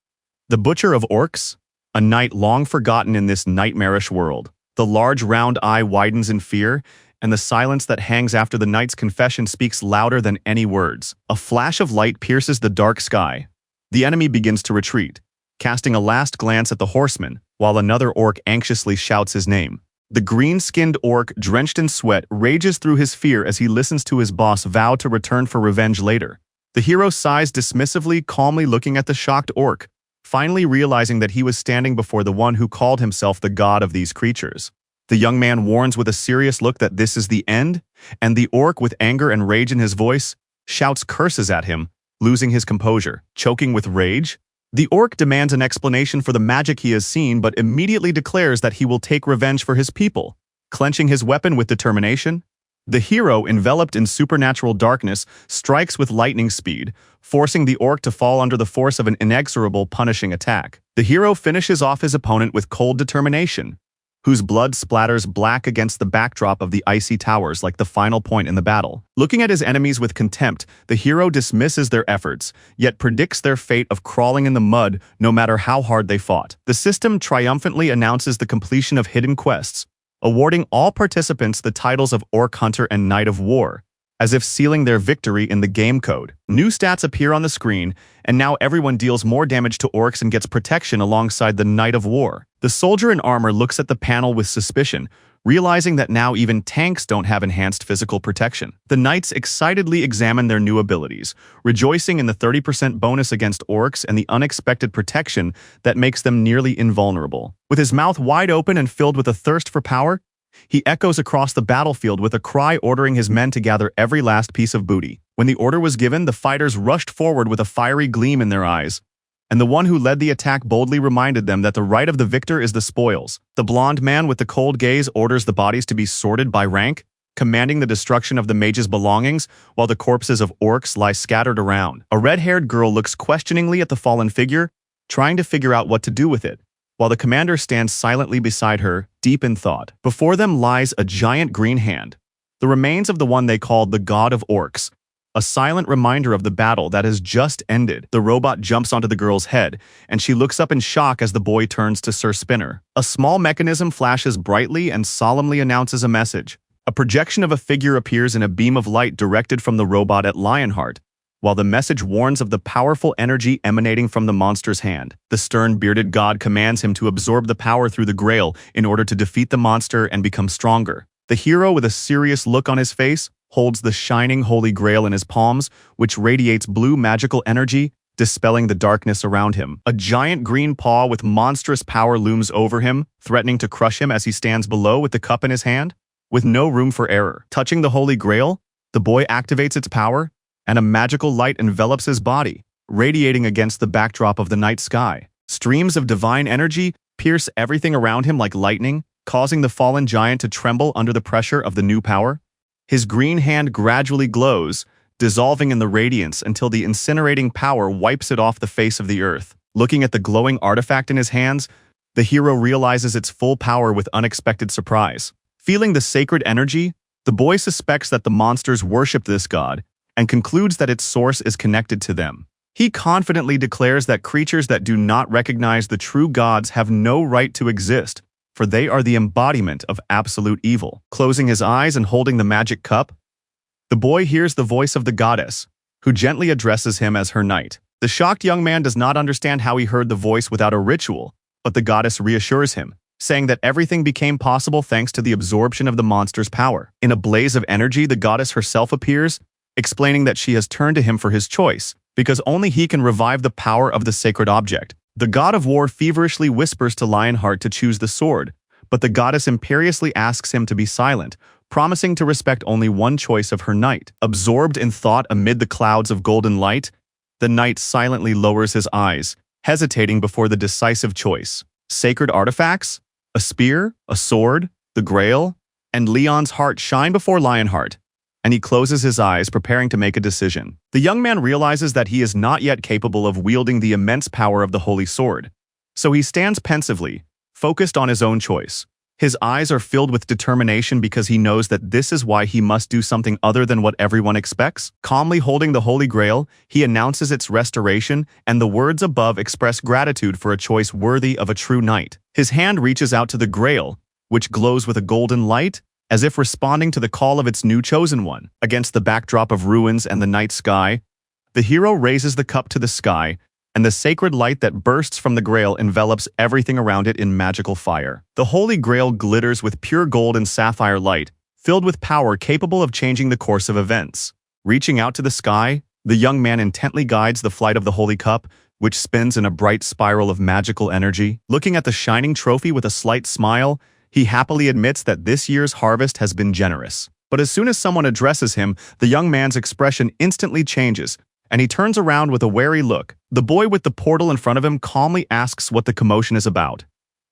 The Butcher of Orcs, a knight long forgotten in this nightmarish world. The large round eye widens in fear, and the silence that hangs after the knight's confession speaks louder than any words. A flash of light pierces the dark sky. The enemy begins to retreat, casting a last glance at the horseman, while another orc anxiously shouts his name. The green-skinned orc, drenched in sweat, rages through his fear as he listens to his boss vow to return for revenge later. The hero sighs dismissively, calmly looking at the shocked orc, finally realizing that he was standing before the one who called himself the god of these creatures. The young man warns with a serious look that this is the end, and the orc, with anger and rage in his voice, shouts curses at him, losing his composure. Choking with rage, the orc demands an explanation for the magic he has seen, but immediately declares that he will take revenge for his people. Clenching his weapon with determination, the hero, enveloped in supernatural darkness, strikes with lightning speed, forcing the orc to fall under the force of an inexorable, punishing attack. The hero finishes off his opponent with cold determination, whose blood splatters black against the backdrop of the icy towers like the final point in the battle. Looking at his enemies with contempt, the hero dismisses their efforts, yet predicts their fate of crawling in the mud no matter how hard they fought. The system triumphantly announces the completion of hidden quests, awarding all participants the titles of Orc Hunter and Knight of War, as if sealing their victory in the game code. New stats appear on the screen, and now everyone deals more damage to orcs and gets protection alongside the Knight of War. The soldier in armor looks at the panel with suspicion, realizing that now even tanks don't have enhanced physical protection. The knights excitedly examine their new abilities, rejoicing in the 30% bonus against orcs and the unexpected protection that makes them nearly invulnerable. With his mouth wide open and filled with a thirst for power, he echoes across the battlefield with a cry ordering his men to gather every last piece of booty. When the order was given, the fighters rushed forward with a fiery gleam in their eyes, and the one who led the attack boldly reminded them that the right of the victor is the spoils. The blond man with the cold gaze orders the bodies to be sorted by rank, commanding the destruction of the mage's belongings while the corpses of orcs lie scattered around. A red-haired girl looks questioningly at the fallen figure, trying to figure out what to do with it, while the commander stands silently beside her, deep in thought. Before them lies a giant green hand, the remains of the one they called the God of Orcs, a silent reminder of the battle that has just ended. The robot jumps onto the girl's head, and she looks up in shock as the boy turns to Sir Spinner. A small mechanism flashes brightly and solemnly announces a message. A projection of a figure appears in a beam of light directed from the robot at Lionheart, while the message warns of the powerful energy emanating from the monster's hand. The stern, bearded god commands him to absorb the power through the Grail in order to defeat the monster and become stronger. The hero, with a serious look on his face, holds the shining Holy Grail in his palms, which radiates blue magical energy, dispelling the darkness around him. A giant green paw with monstrous power looms over him, threatening to crush him as he stands below with the cup in his hand. With no room for error. Touching the Holy Grail, the boy activates its power, and a magical light envelops his body, radiating against the backdrop of the night sky. Streams of divine energy pierce everything around him like lightning, causing the fallen giant to tremble under the pressure of the new power. His green hand gradually glows, dissolving in the radiance until the incinerating power wipes it off the face of the earth. Looking at the glowing artifact in his hands, the hero realizes its full power with unexpected surprise. Feeling the sacred energy, the boy suspects that the monsters worshipped this god and concludes that its source is connected to them. He confidently declares that creatures that do not recognize the true gods have no right to exist, for they are the embodiment of absolute evil. Closing his eyes and holding the magic cup, the boy hears the voice of the goddess, who gently addresses him as her knight. The shocked young man does not understand how he heard the voice without a ritual, but the goddess reassures him, saying that everything became possible thanks to the absorption of the monster's power. In a blaze of energy, the goddess herself appears, explaining that she has turned to him for his choice, because only he can revive the power of the sacred object. The god of war feverishly whispers to Lionheart to choose the sword, but the goddess imperiously asks him to be silent, promising to respect only one choice of her knight. Absorbed in thought amid the clouds of golden light, the knight silently lowers his eyes, hesitating before the decisive choice. Sacred artifacts? A spear? A sword? The Grail? And Leon's heart shine before Lionheart, and he closes his eyes, preparing to make a decision. The young man realizes that he is not yet capable of wielding the immense power of the Holy Sword, so he stands pensively, focused on his own choice. His eyes are filled with determination because he knows that this is why he must do something other than what everyone expects. Calmly holding the Holy Grail, he announces its restoration, and the words above express gratitude for a choice worthy of a true knight. His hand reaches out to the Grail, which glows with a golden light, as if responding to the call of its new chosen one. Against the backdrop of ruins and the night sky, the hero raises the cup to the sky, and the sacred light that bursts from the Grail envelops everything around it in magical fire. The Holy Grail glitters with pure gold and sapphire light, filled with power capable of changing the course of events. Reaching out to the sky, the young man intently guides the flight of the Holy Cup, which spins in a bright spiral of magical energy. Looking at the shining trophy with a slight smile, he happily admits that this year's harvest has been generous. But as soon as someone addresses him, the young man's expression instantly changes, and he turns around with a wary look. The boy with the portal in front of him calmly asks what the commotion is about,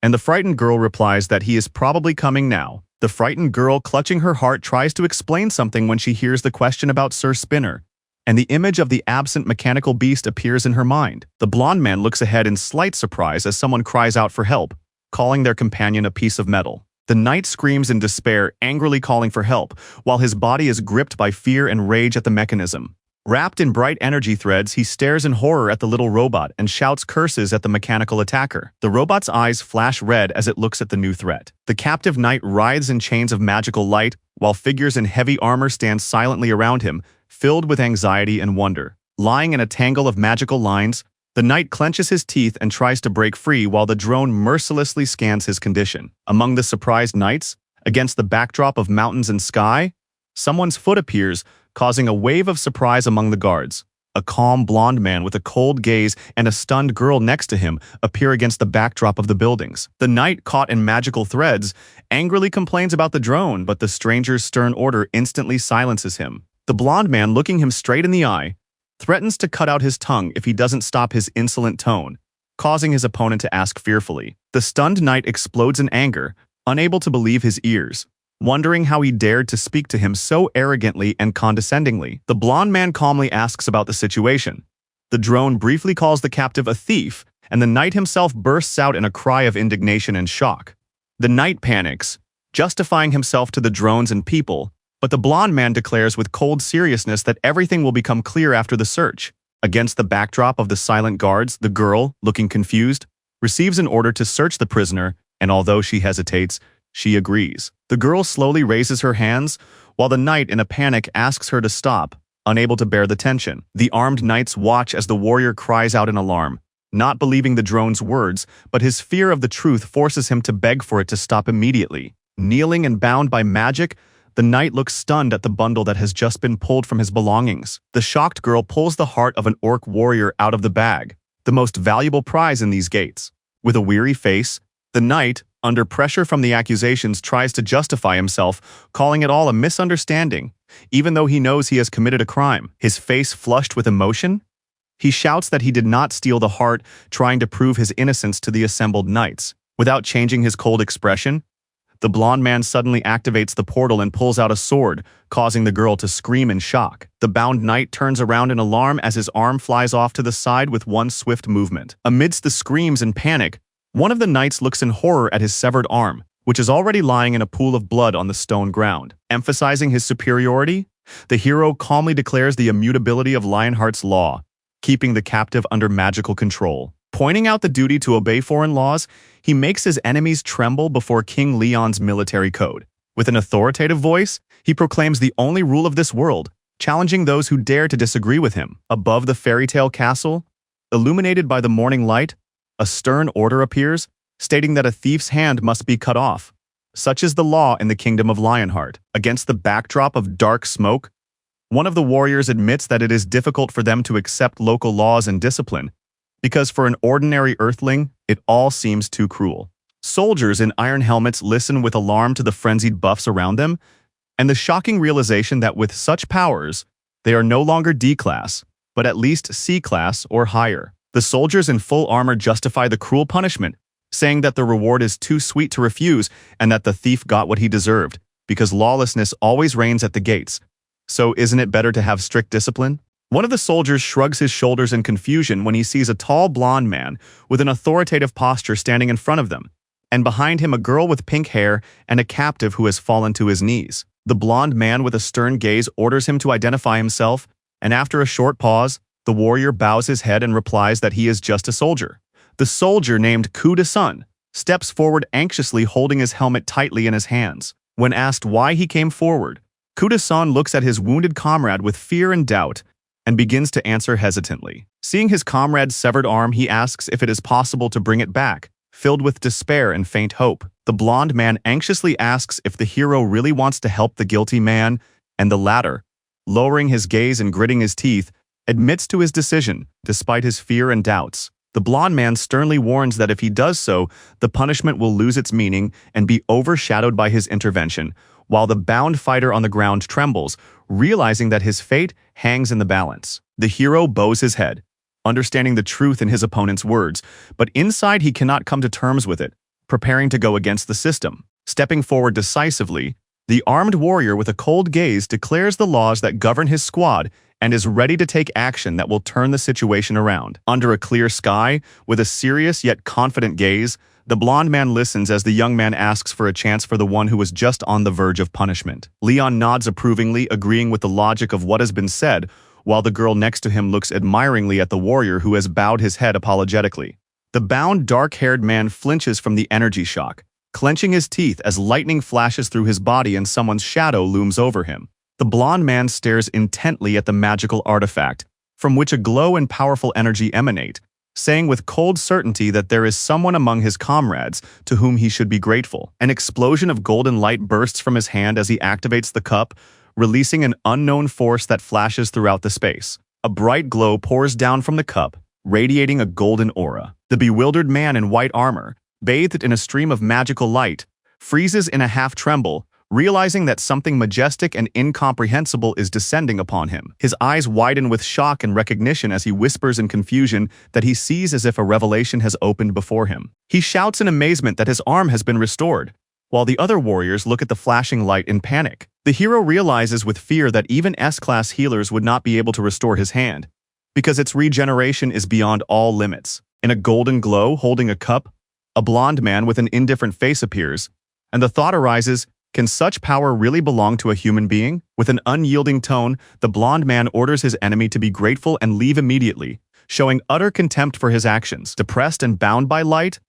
and the frightened girl replies that he is probably coming now. The frightened girl, clutching her heart, tries to explain something when she hears the question about Sir Spinner, and the image of the absent mechanical beast appears in her mind. The blonde man looks ahead in slight surprise as someone cries out for help, calling their companion a piece of metal. The knight screams in despair, angrily calling for help, while his body is gripped by fear and rage at the mechanism. Wrapped in bright energy threads, he stares in horror at the little robot and shouts curses at the mechanical attacker. The robot's eyes flash red as it looks at the new threat. The captive knight writhes in chains of magical light, while figures in heavy armor stand silently around him, filled with anxiety and wonder. Lying in a tangle of magical lines, the knight clenches his teeth and tries to break free while the drone mercilessly scans his condition. Among the surprised knights, against the backdrop of mountains and sky, someone's foot appears, causing a wave of surprise among the guards. A calm blonde man with a cold gaze and a stunned girl next to him appear against the backdrop of the buildings. The knight, caught in magical threads, angrily complains about the drone, but the stranger's stern order instantly silences him. The blonde man, looking him straight in the eye, threatens to cut out his tongue if he doesn't stop his insolent tone, causing his opponent to ask fearfully. The stunned knight explodes in anger, unable to believe his ears. wondering how he dared to speak to him so arrogantly and condescendingly. The blonde man calmly asks about the situation. The drone briefly calls the captive a thief, and the knight himself bursts out in a cry of indignation and shock. The knight panics, justifying himself to the drones and people, but the blonde man declares with cold seriousness that everything will become clear after the search. Against the backdrop of the silent guards, the girl, looking confused, receives an order to search the prisoner, and although she hesitates, she agrees. The girl slowly raises her hands, while the knight in a panic asks her to stop, unable to bear the tension. The armed knights watch as the warrior cries out in alarm, not believing the drone's words, but his fear of the truth forces him to beg for it to stop immediately. Kneeling and bound by magic, the knight looks stunned at the bundle that has just been pulled from his belongings. The shocked girl pulls the heart of an orc warrior out of the bag, the most valuable prize in these gates. With a weary face, the knight, under pressure from the accusations, tries to justify himself, calling it all a misunderstanding, even though he knows he has committed a crime. His face flushed with emotion, he shouts that he did not steal the heart, trying to prove his innocence to the assembled knights. Without changing his cold expression, the blonde man suddenly activates the portal and pulls out a sword, causing the girl to scream in shock. The bound knight turns around in alarm as his arm flies off to the side with one swift movement. Amidst the screams and panic, one of the knights looks in horror at his severed arm, which is already lying in a pool of blood on the stone ground. Emphasizing his superiority, the hero calmly declares the immutability of Lionheart's law, keeping the captive under magical control. Pointing out the duty to obey foreign laws, he makes his enemies tremble before King Leon's military code. With an authoritative voice, he proclaims the only rule of this world, challenging those who dare to disagree with him. Above the fairy tale castle, illuminated by the morning light, a stern order appears, stating that a thief's hand must be cut off. Such is the law in the kingdom of Lionheart. Against the backdrop of dark smoke, one of the warriors admits that it is difficult for them to accept local laws and discipline, because for an ordinary earthling, it all seems too cruel. Soldiers in iron helmets listen with alarm to the frenzied buffs around them, and the shocking realization that with such powers, they are no longer D-class, but at least C-class or higher. The soldiers in full armor justify the cruel punishment, saying that the reward is too sweet to refuse and that the thief got what he deserved, because lawlessness always reigns at the gates. So isn't it better to have strict discipline? One of the soldiers shrugs his shoulders in confusion when he sees a tall blonde man with an authoritative posture standing in front of them, and behind him a girl with pink hair and a captive who has fallen to his knees. The blonde man with a stern gaze orders him to identify himself, and after a short pause, the warrior bows his head and replies that he is just a soldier. The soldier, named Dullahan, steps forward anxiously, holding his helmet tightly in his hands. When asked why he came forward, Dullahan looks at his wounded comrade with fear and doubt, and begins to answer hesitantly. Seeing his comrade's severed arm, he asks if it is possible to bring it back, filled with despair and faint hope. The blonde man anxiously asks if the hero really wants to help the guilty man, and the latter, lowering his gaze and gritting his teeth, admits to his decision, despite his fear and doubts. The blonde man sternly warns that if he does so, the punishment will lose its meaning and be overshadowed by his intervention, while the bound fighter on the ground trembles, realizing that his fate hangs in the balance. The hero bows his head, understanding the truth in his opponent's words, but inside he cannot come to terms with it, preparing to go against the system. Stepping forward decisively, the armed warrior with a cold gaze declares the laws that govern his squad and is ready to take action that will turn the situation around. Under a clear sky, with a serious yet confident gaze, the blonde man listens as the young man asks for a chance for the one who was just on the verge of punishment. Leon nods approvingly, agreeing with the logic of what has been said, while the girl next to him looks admiringly at the warrior who has bowed his head apologetically. The bound, dark-haired man flinches from the energy shock, clenching his teeth as lightning flashes through his body and someone's shadow looms over him. The blonde man stares intently at the magical artifact, from which a glow and powerful energy emanate, saying with cold certainty that there is someone among his comrades to whom he should be grateful. An explosion of golden light bursts from his hand as he activates the cup, releasing an unknown force that flashes throughout the space. A bright glow pours down from the cup, radiating a golden aura. The bewildered man in white armor, bathed in a stream of magical light, freezes in a half-tremble, realizing that something majestic and incomprehensible is descending upon him. His eyes widen with shock and recognition as he whispers in confusion that he sees as if a revelation has opened before him. He shouts in amazement that his arm has been restored, while the other warriors look at the flashing light in panic. The hero realizes with fear that even S-class healers would not be able to restore his hand, because its regeneration is beyond all limits. In a golden glow, holding a cup, a blonde man with an indifferent face appears, and the thought arises, can such power really belong to a human being? With an unyielding tone, the blonde man orders his enemy to be grateful and leave immediately, showing utter contempt for his actions. Depressed and bound by light,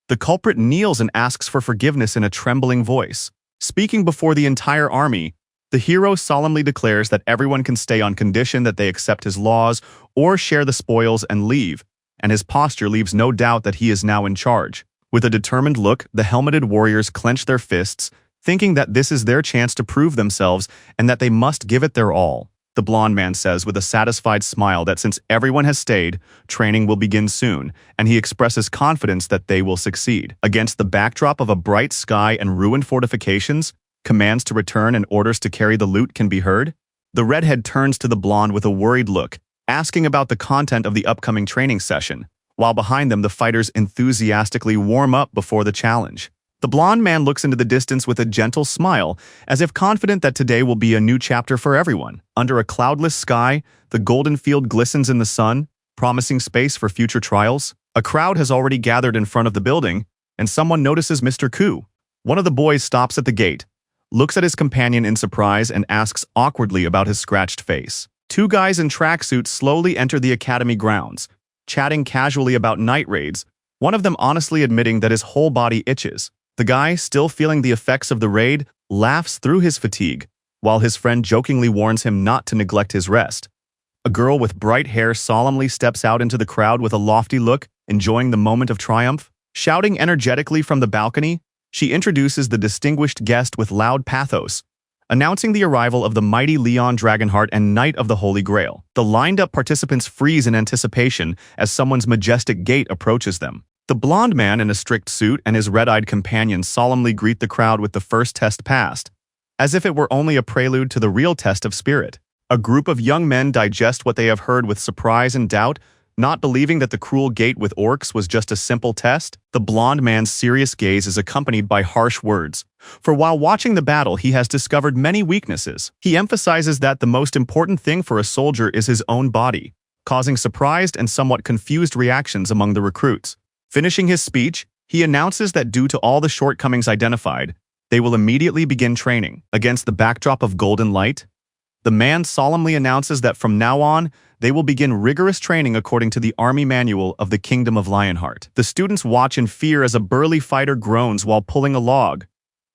the culprit kneels and asks for forgiveness in a trembling voice. Speaking before the entire army, the hero solemnly declares that everyone can stay on condition that they accept his laws or share the spoils and leave, and his posture leaves no doubt that he is now in charge. With a determined look, the helmeted warriors clench their fists, thinking that this is their chance to prove themselves and that they must give it their all. The blonde man says with a satisfied smile that since everyone has stayed, training will begin soon, and he expresses confidence that they will succeed. Against the backdrop of a bright sky and ruined fortifications, commands to return and orders to carry the loot can be heard. The redhead turns to the blonde with a worried look, asking about the content of the upcoming training session, while behind them the fighters enthusiastically warm up before the challenge. The blonde man looks into the distance with a gentle smile, as if confident that today will be a new chapter for everyone. Under a cloudless sky, the golden field glistens in the sun, promising space for future trials. A crowd has already gathered in front of the building, and someone notices Mr. Koo. One of the boys stops at the gate, looks at his companion in surprise, and asks awkwardly about his scratched face. Two guys in tracksuits slowly enter the academy grounds, chatting casually about night raids, one of them honestly admitting that his whole body itches. The guy, still feeling the effects of the raid, laughs through his fatigue, while his friend jokingly warns him not to neglect his rest. A girl with bright hair solemnly steps out into the crowd with a lofty look, enjoying the moment of triumph. Shouting energetically from the balcony, she introduces the distinguished guest with loud pathos, announcing the arrival of the mighty Leon Dragonheart and Knight of the Holy Grail. The lined-up participants freeze in anticipation as someone's majestic gait approaches them. The blonde man in a strict suit and his red-eyed companion solemnly greet the crowd with the first test passed, as if it were only a prelude to the real test of spirit. A group of young men digest what they have heard with surprise and doubt, not believing that the cruel gate with orcs was just a simple test. The blonde man's serious gaze is accompanied by harsh words, for while watching the battle he has discovered many weaknesses. He emphasizes that the most important thing for a soldier is his own body, causing surprised and somewhat confused reactions among the recruits. Finishing his speech, he announces that due to all the shortcomings identified, they will immediately begin training. Against the backdrop of golden light, the man solemnly announces that from now on, they will begin rigorous training according to the army manual of the Kingdom of Lionheart. The students watch in fear as a burly fighter groans while pulling a log,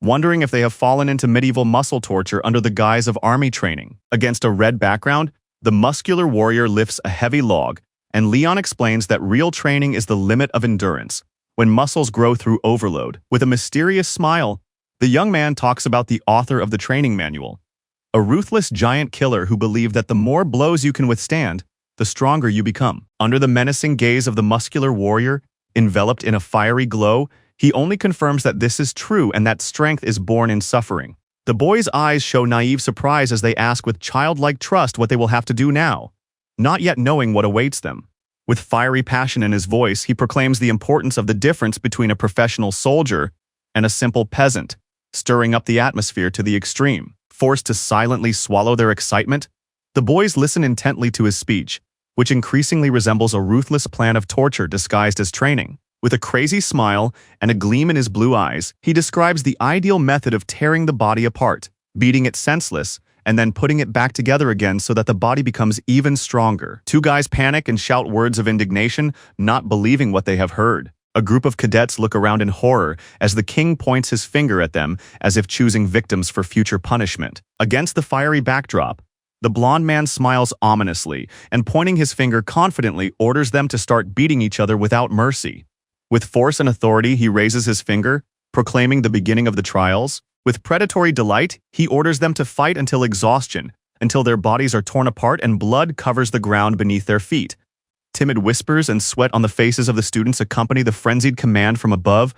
wondering if they have fallen into medieval muscle torture under the guise of army training. Against a red background, the muscular warrior lifts a heavy log, and Leon explains that real training is the limit of endurance, when muscles grow through overload. With a mysterious smile, the young man talks about the author of the training manual, a ruthless giant killer who believed that the more blows you can withstand, the stronger you become. Under the menacing gaze of the muscular warrior, enveloped in a fiery glow, he only confirms that this is true and that strength is born in suffering. The boy's eyes show naive surprise as they ask with childlike trust what they will have to do now, not yet knowing what awaits them. With fiery passion in his voice, he proclaims the importance of the difference between a professional soldier and a simple peasant, stirring up the atmosphere to the extreme. Forced to silently swallow their excitement, the boys listen intently to his speech, which increasingly resembles a ruthless plan of torture disguised as training. With a crazy smile and a gleam in his blue eyes, he describes the ideal method of tearing the body apart, beating it senseless, and then putting it back together again so that the body becomes even stronger. Two guys panic and shout words of indignation, not believing what they have heard. A group of cadets look around in horror as the king points his finger at them as if choosing victims for future punishment. Against the fiery backdrop, the blonde man smiles ominously and pointing his finger confidently orders them to start beating each other without mercy. With force and authority, he raises his finger, proclaiming the beginning of the trials. With predatory delight, he orders them to fight until exhaustion, until their bodies are torn apart and blood covers the ground beneath their feet. Timid whispers and sweat on the faces of the students accompany the frenzied command from above,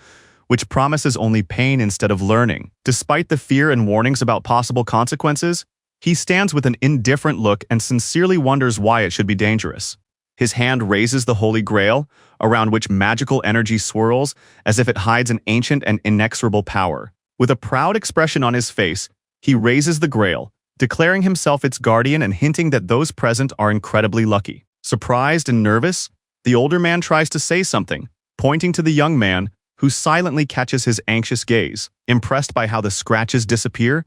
which promises only pain instead of learning. Despite the fear and warnings about possible consequences, he stands with an indifferent look and sincerely wonders why it should be dangerous. His hand raises the Holy Grail, around which magical energy swirls, as if it hides an ancient and inexorable power. With a proud expression on his face, he raises the grail, declaring himself its guardian and hinting that those present are incredibly lucky. Surprised and nervous, the older man tries to say something, pointing to the young man, who silently catches his anxious gaze. Impressed by how the scratches disappear,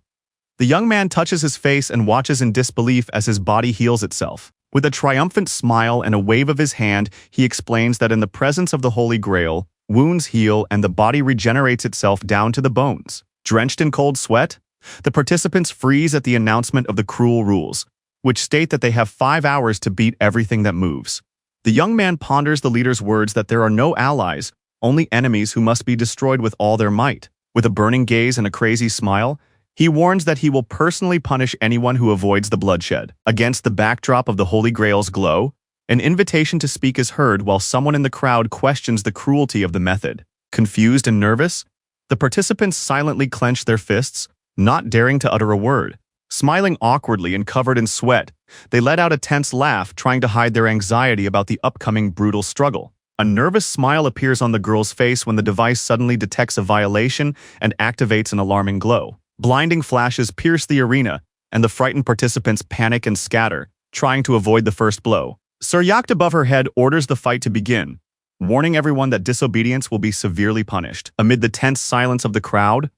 the young man touches his face and watches in disbelief as his body heals itself. With a triumphant smile and a wave of his hand, he explains that in the presence of the Holy Grail, wounds heal and the body regenerates itself down to the bones. Drenched in cold sweat, the participants freeze at the announcement of the cruel rules, which state that they have 5 hours to beat everything that moves. The young man ponders the leader's words that there are no allies, only enemies who must be destroyed with all their might. With a burning gaze and a crazy smile, he warns that he will personally punish anyone who avoids the bloodshed. Against the backdrop of the Holy Grail's glow, an invitation to speak is heard while someone in the crowd questions the cruelty of the method. Confused and nervous, the participants silently clench their fists, not daring to utter a word. Smiling awkwardly and covered in sweat, they let out a tense laugh, trying to hide their anxiety about the upcoming brutal struggle. A nervous smile appears on the girl's face when the device suddenly detects a violation and activates an alarming glow. Blinding flashes pierce the arena, and the frightened participants panic and scatter, trying to avoid the first blow. Suryacht above her head orders the fight to begin, warning everyone that disobedience will be severely punished. Amid the tense silence of the crowd,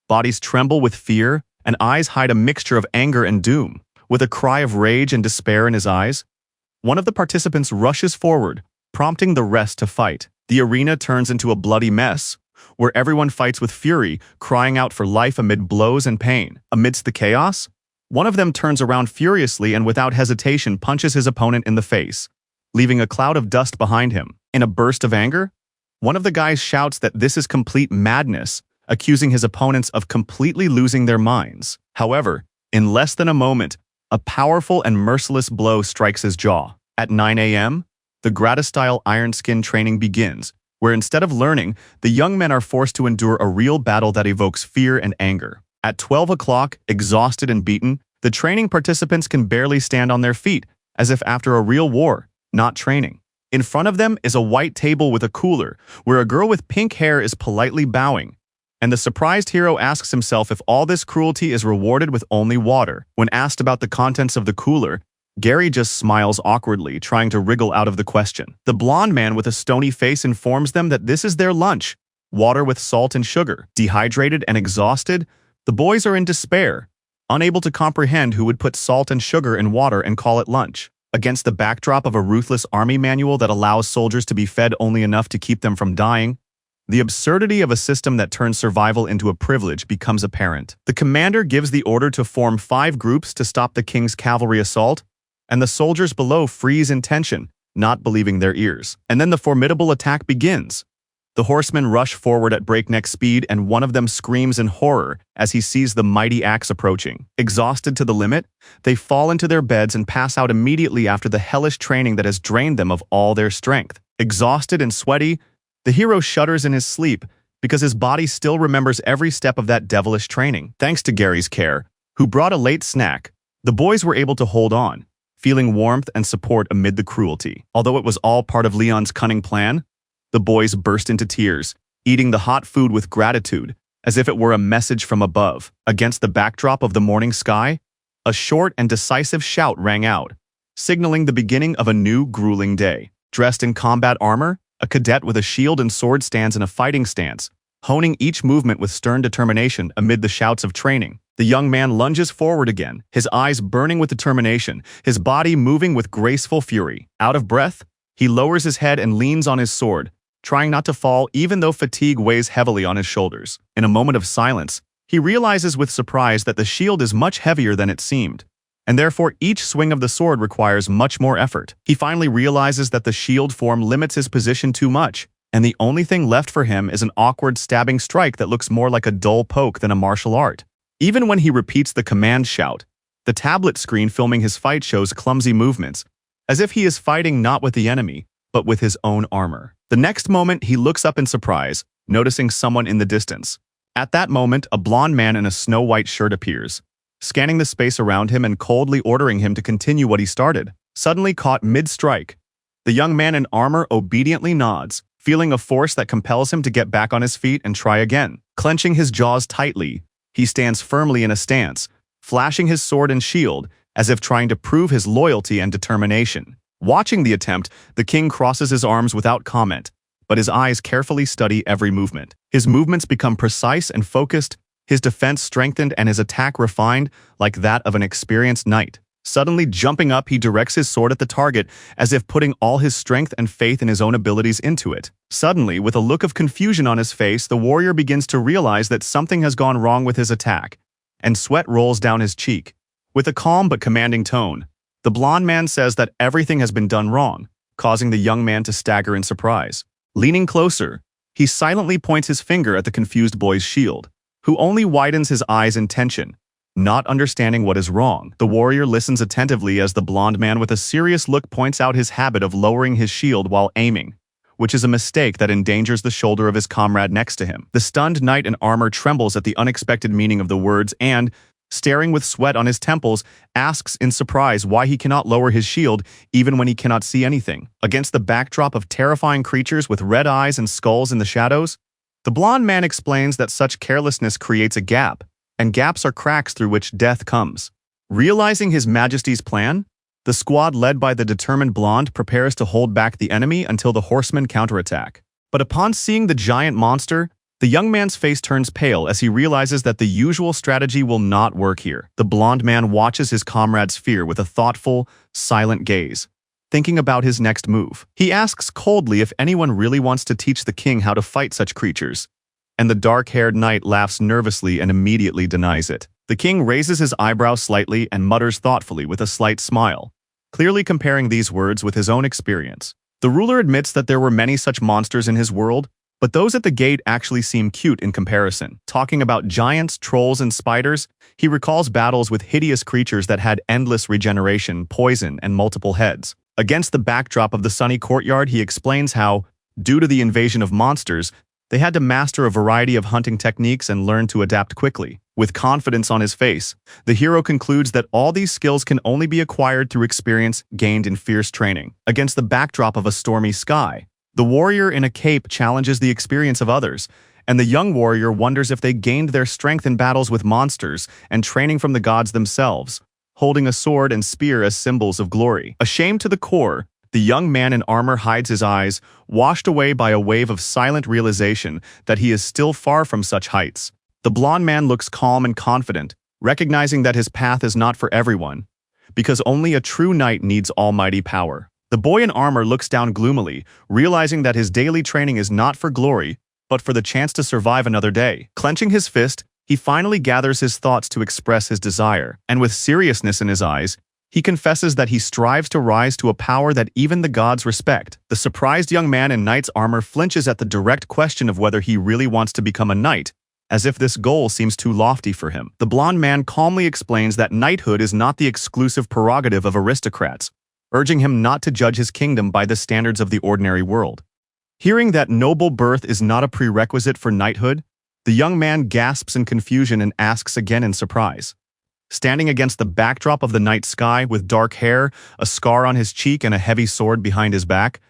bodies tremble with fear, and eyes hide a mixture of anger and doom. With a cry of rage and despair in his eyes, one of the participants rushes forward, prompting the rest to fight. The arena turns into a bloody mess, where everyone fights with fury, crying out for life amid blows and pain. Amidst the chaos, one of them turns around furiously and without hesitation punches his opponent in the face, leaving a cloud of dust behind him. In a burst of anger, one of the guys shouts that this is complete madness, accusing his opponents of completely losing their minds. However, in less than a moment, a powerful and merciless blow strikes his jaw. At 9 a.m., the Gratis-style Iron Skin training begins, where instead of learning, the young men are forced to endure a real battle that evokes fear and anger. At 12 o'clock, exhausted and beaten, the training participants can barely stand on their feet, as if after a real war, not training. In front of them is a white table with a cooler, where a girl with pink hair is politely bowing, and the surprised hero asks himself if all this cruelty is rewarded with only water. When asked about the contents of the cooler, Gary just smiles awkwardly, trying to wriggle out of the question. The blonde man with a stony face informs them that this is their lunch, water with salt and sugar. Dehydrated and exhausted, the boys are in despair, unable to comprehend who would put salt and sugar in water and call it lunch. Against the backdrop of a ruthless army manual that allows soldiers to be fed only enough to keep them from dying, the absurdity of a system that turns survival into a privilege becomes apparent. The commander gives the order to form 5 groups to stop the king's cavalry assault, and the soldiers below freeze in tension, not believing their ears. And then the formidable attack begins. The horsemen rush forward at breakneck speed, and one of them screams in horror as he sees the mighty axe approaching. Exhausted to the limit, they fall into their beds and pass out immediately after the hellish training that has drained them of all their strength. Exhausted and sweaty, the hero shudders in his sleep because his body still remembers every step of that devilish training. Thanks to Gary's care, who brought a late snack, the boys were able to hold on, feeling warmth and support amid the cruelty. Although it was all part of Leon's cunning plan, the boys burst into tears, eating the hot food with gratitude, as if it were a message from above. Against the backdrop of the morning sky, a short and decisive shout rang out, signaling the beginning of a new grueling day. Dressed in combat armor, a cadet with a shield and sword stands in a fighting stance, honing each movement with stern determination amid the shouts of training. The young man lunges forward again, his eyes burning with determination, his body moving with graceful fury. Out of breath, he lowers his head and leans on his sword, trying not to fall even though fatigue weighs heavily on his shoulders. In a moment of silence, he realizes with surprise that the shield is much heavier than it seemed, and therefore each swing of the sword requires much more effort. He finally realizes that the shield form limits his position too much, and the only thing left for him is an awkward stabbing strike that looks more like a dull poke than a martial art. Even when he repeats the command shout, the tablet screen filming his fight shows clumsy movements, as if he is fighting not with the enemy, but with his own armor. The next moment, he looks up in surprise, noticing someone in the distance. At that moment, a blonde man in a snow-white shirt appears, scanning the space around him and coldly ordering him to continue what he started. Suddenly caught mid-strike, the young man in armor obediently nods, feeling a force that compels him to get back on his feet and try again. Clenching his jaws tightly, he stands firmly in a stance, flashing his sword and shield, as if trying to prove his loyalty and determination. Watching the attempt, the king crosses his arms without comment, but his eyes carefully study every movement. His movements become precise and focused, his defense strengthened and his attack refined like that of an experienced knight. Suddenly jumping up, he directs his sword at the target, as if putting all his strength and faith in his own abilities into it. Suddenly, with a look of confusion on his face, the warrior begins to realize that something has gone wrong with his attack, and sweat rolls down his cheek. With a calm but commanding tone, the blond man says that everything has been done wrong, causing the young man to stagger in surprise. Leaning closer, he silently points his finger at the confused boy's shield, who only widens his eyes in tension, not understanding what is wrong. The warrior listens attentively as the blond man with a serious look points out his habit of lowering his shield while aiming, which is a mistake that endangers the shoulder of his comrade next to him. The stunned knight in armor trembles at the unexpected meaning of the words and, staring with sweat on his temples, asks in surprise why he cannot lower his shield even when he cannot see anything. Against the backdrop of terrifying creatures with red eyes and skulls in the shadows, the blond man explains that such carelessness creates a gap, and gaps are cracks through which death comes. Realizing his majesty's plan, the squad led by the determined blonde prepares to hold back the enemy until the horsemen counterattack. But upon seeing the giant monster, the young man's face turns pale as he realizes that the usual strategy will not work here. The blond man watches his comrade's fear with a thoughtful, silent gaze, thinking about his next move. He asks coldly if anyone really wants to teach the king how to fight such creatures, and the dark-haired knight laughs nervously and immediately denies it. The king raises his eyebrows slightly and mutters thoughtfully with a slight smile, clearly comparing these words with his own experience. The ruler admits that there were many such monsters in his world, but those at the gate actually seem cute in comparison. Talking about giants, trolls, and spiders, he recalls battles with hideous creatures that had endless regeneration, poison, and multiple heads. Against the backdrop of the sunny courtyard, he explains how, due to the invasion of monsters, they had to master a variety of hunting techniques and learn to adapt quickly. With confidence on his face, the hero concludes that all these skills can only be acquired through experience gained in fierce training. Against the backdrop of a stormy sky, the warrior in a cape challenges the experience of others, and the young warrior wonders if they gained their strength in battles with monsters and training from the gods themselves, holding a sword and spear as symbols of glory. Ashamed to the core, the young man in armor hides his eyes, washed away by a wave of silent realization that he is still far from such heights. The blond man looks calm and confident, recognizing that his path is not for everyone, because only a true knight needs almighty power. The boy in armor looks down gloomily, realizing that his daily training is not for glory, but for the chance to survive another day. Clenching his fist, he finally gathers his thoughts to express his desire, and with seriousness in his eyes, he confesses that he strives to rise to a power that even the gods respect. The surprised young man in knight's armor flinches at the direct question of whether he really wants to become a knight, as if this goal seems too lofty for him. The blond man calmly explains that knighthood is not the exclusive prerogative of aristocrats, urging him not to judge his kingdom by the standards of the ordinary world. Hearing that noble birth is not a prerequisite for knighthood, the young man gasps in confusion and asks again in surprise. Standing against the backdrop of the night sky with dark hair, a scar on his cheek, and a heavy sword behind his back,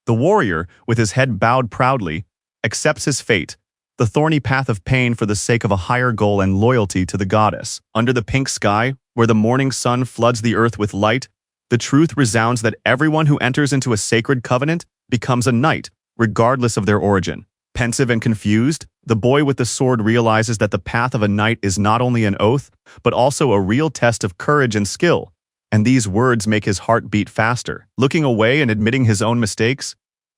the warrior, with his head bowed proudly, accepts his fate, the thorny path of pain for the sake of a higher goal and loyalty to the goddess. Under the pink sky, where the morning sun floods the earth with light, the truth resounds that everyone who enters into a sacred covenant becomes a knight, regardless of their origin. Pensive and confused, the boy with the sword realizes that the path of a knight is not only an oath, but also a real test of courage and skill, and these words make his heart beat faster. Looking away and admitting his own mistakes,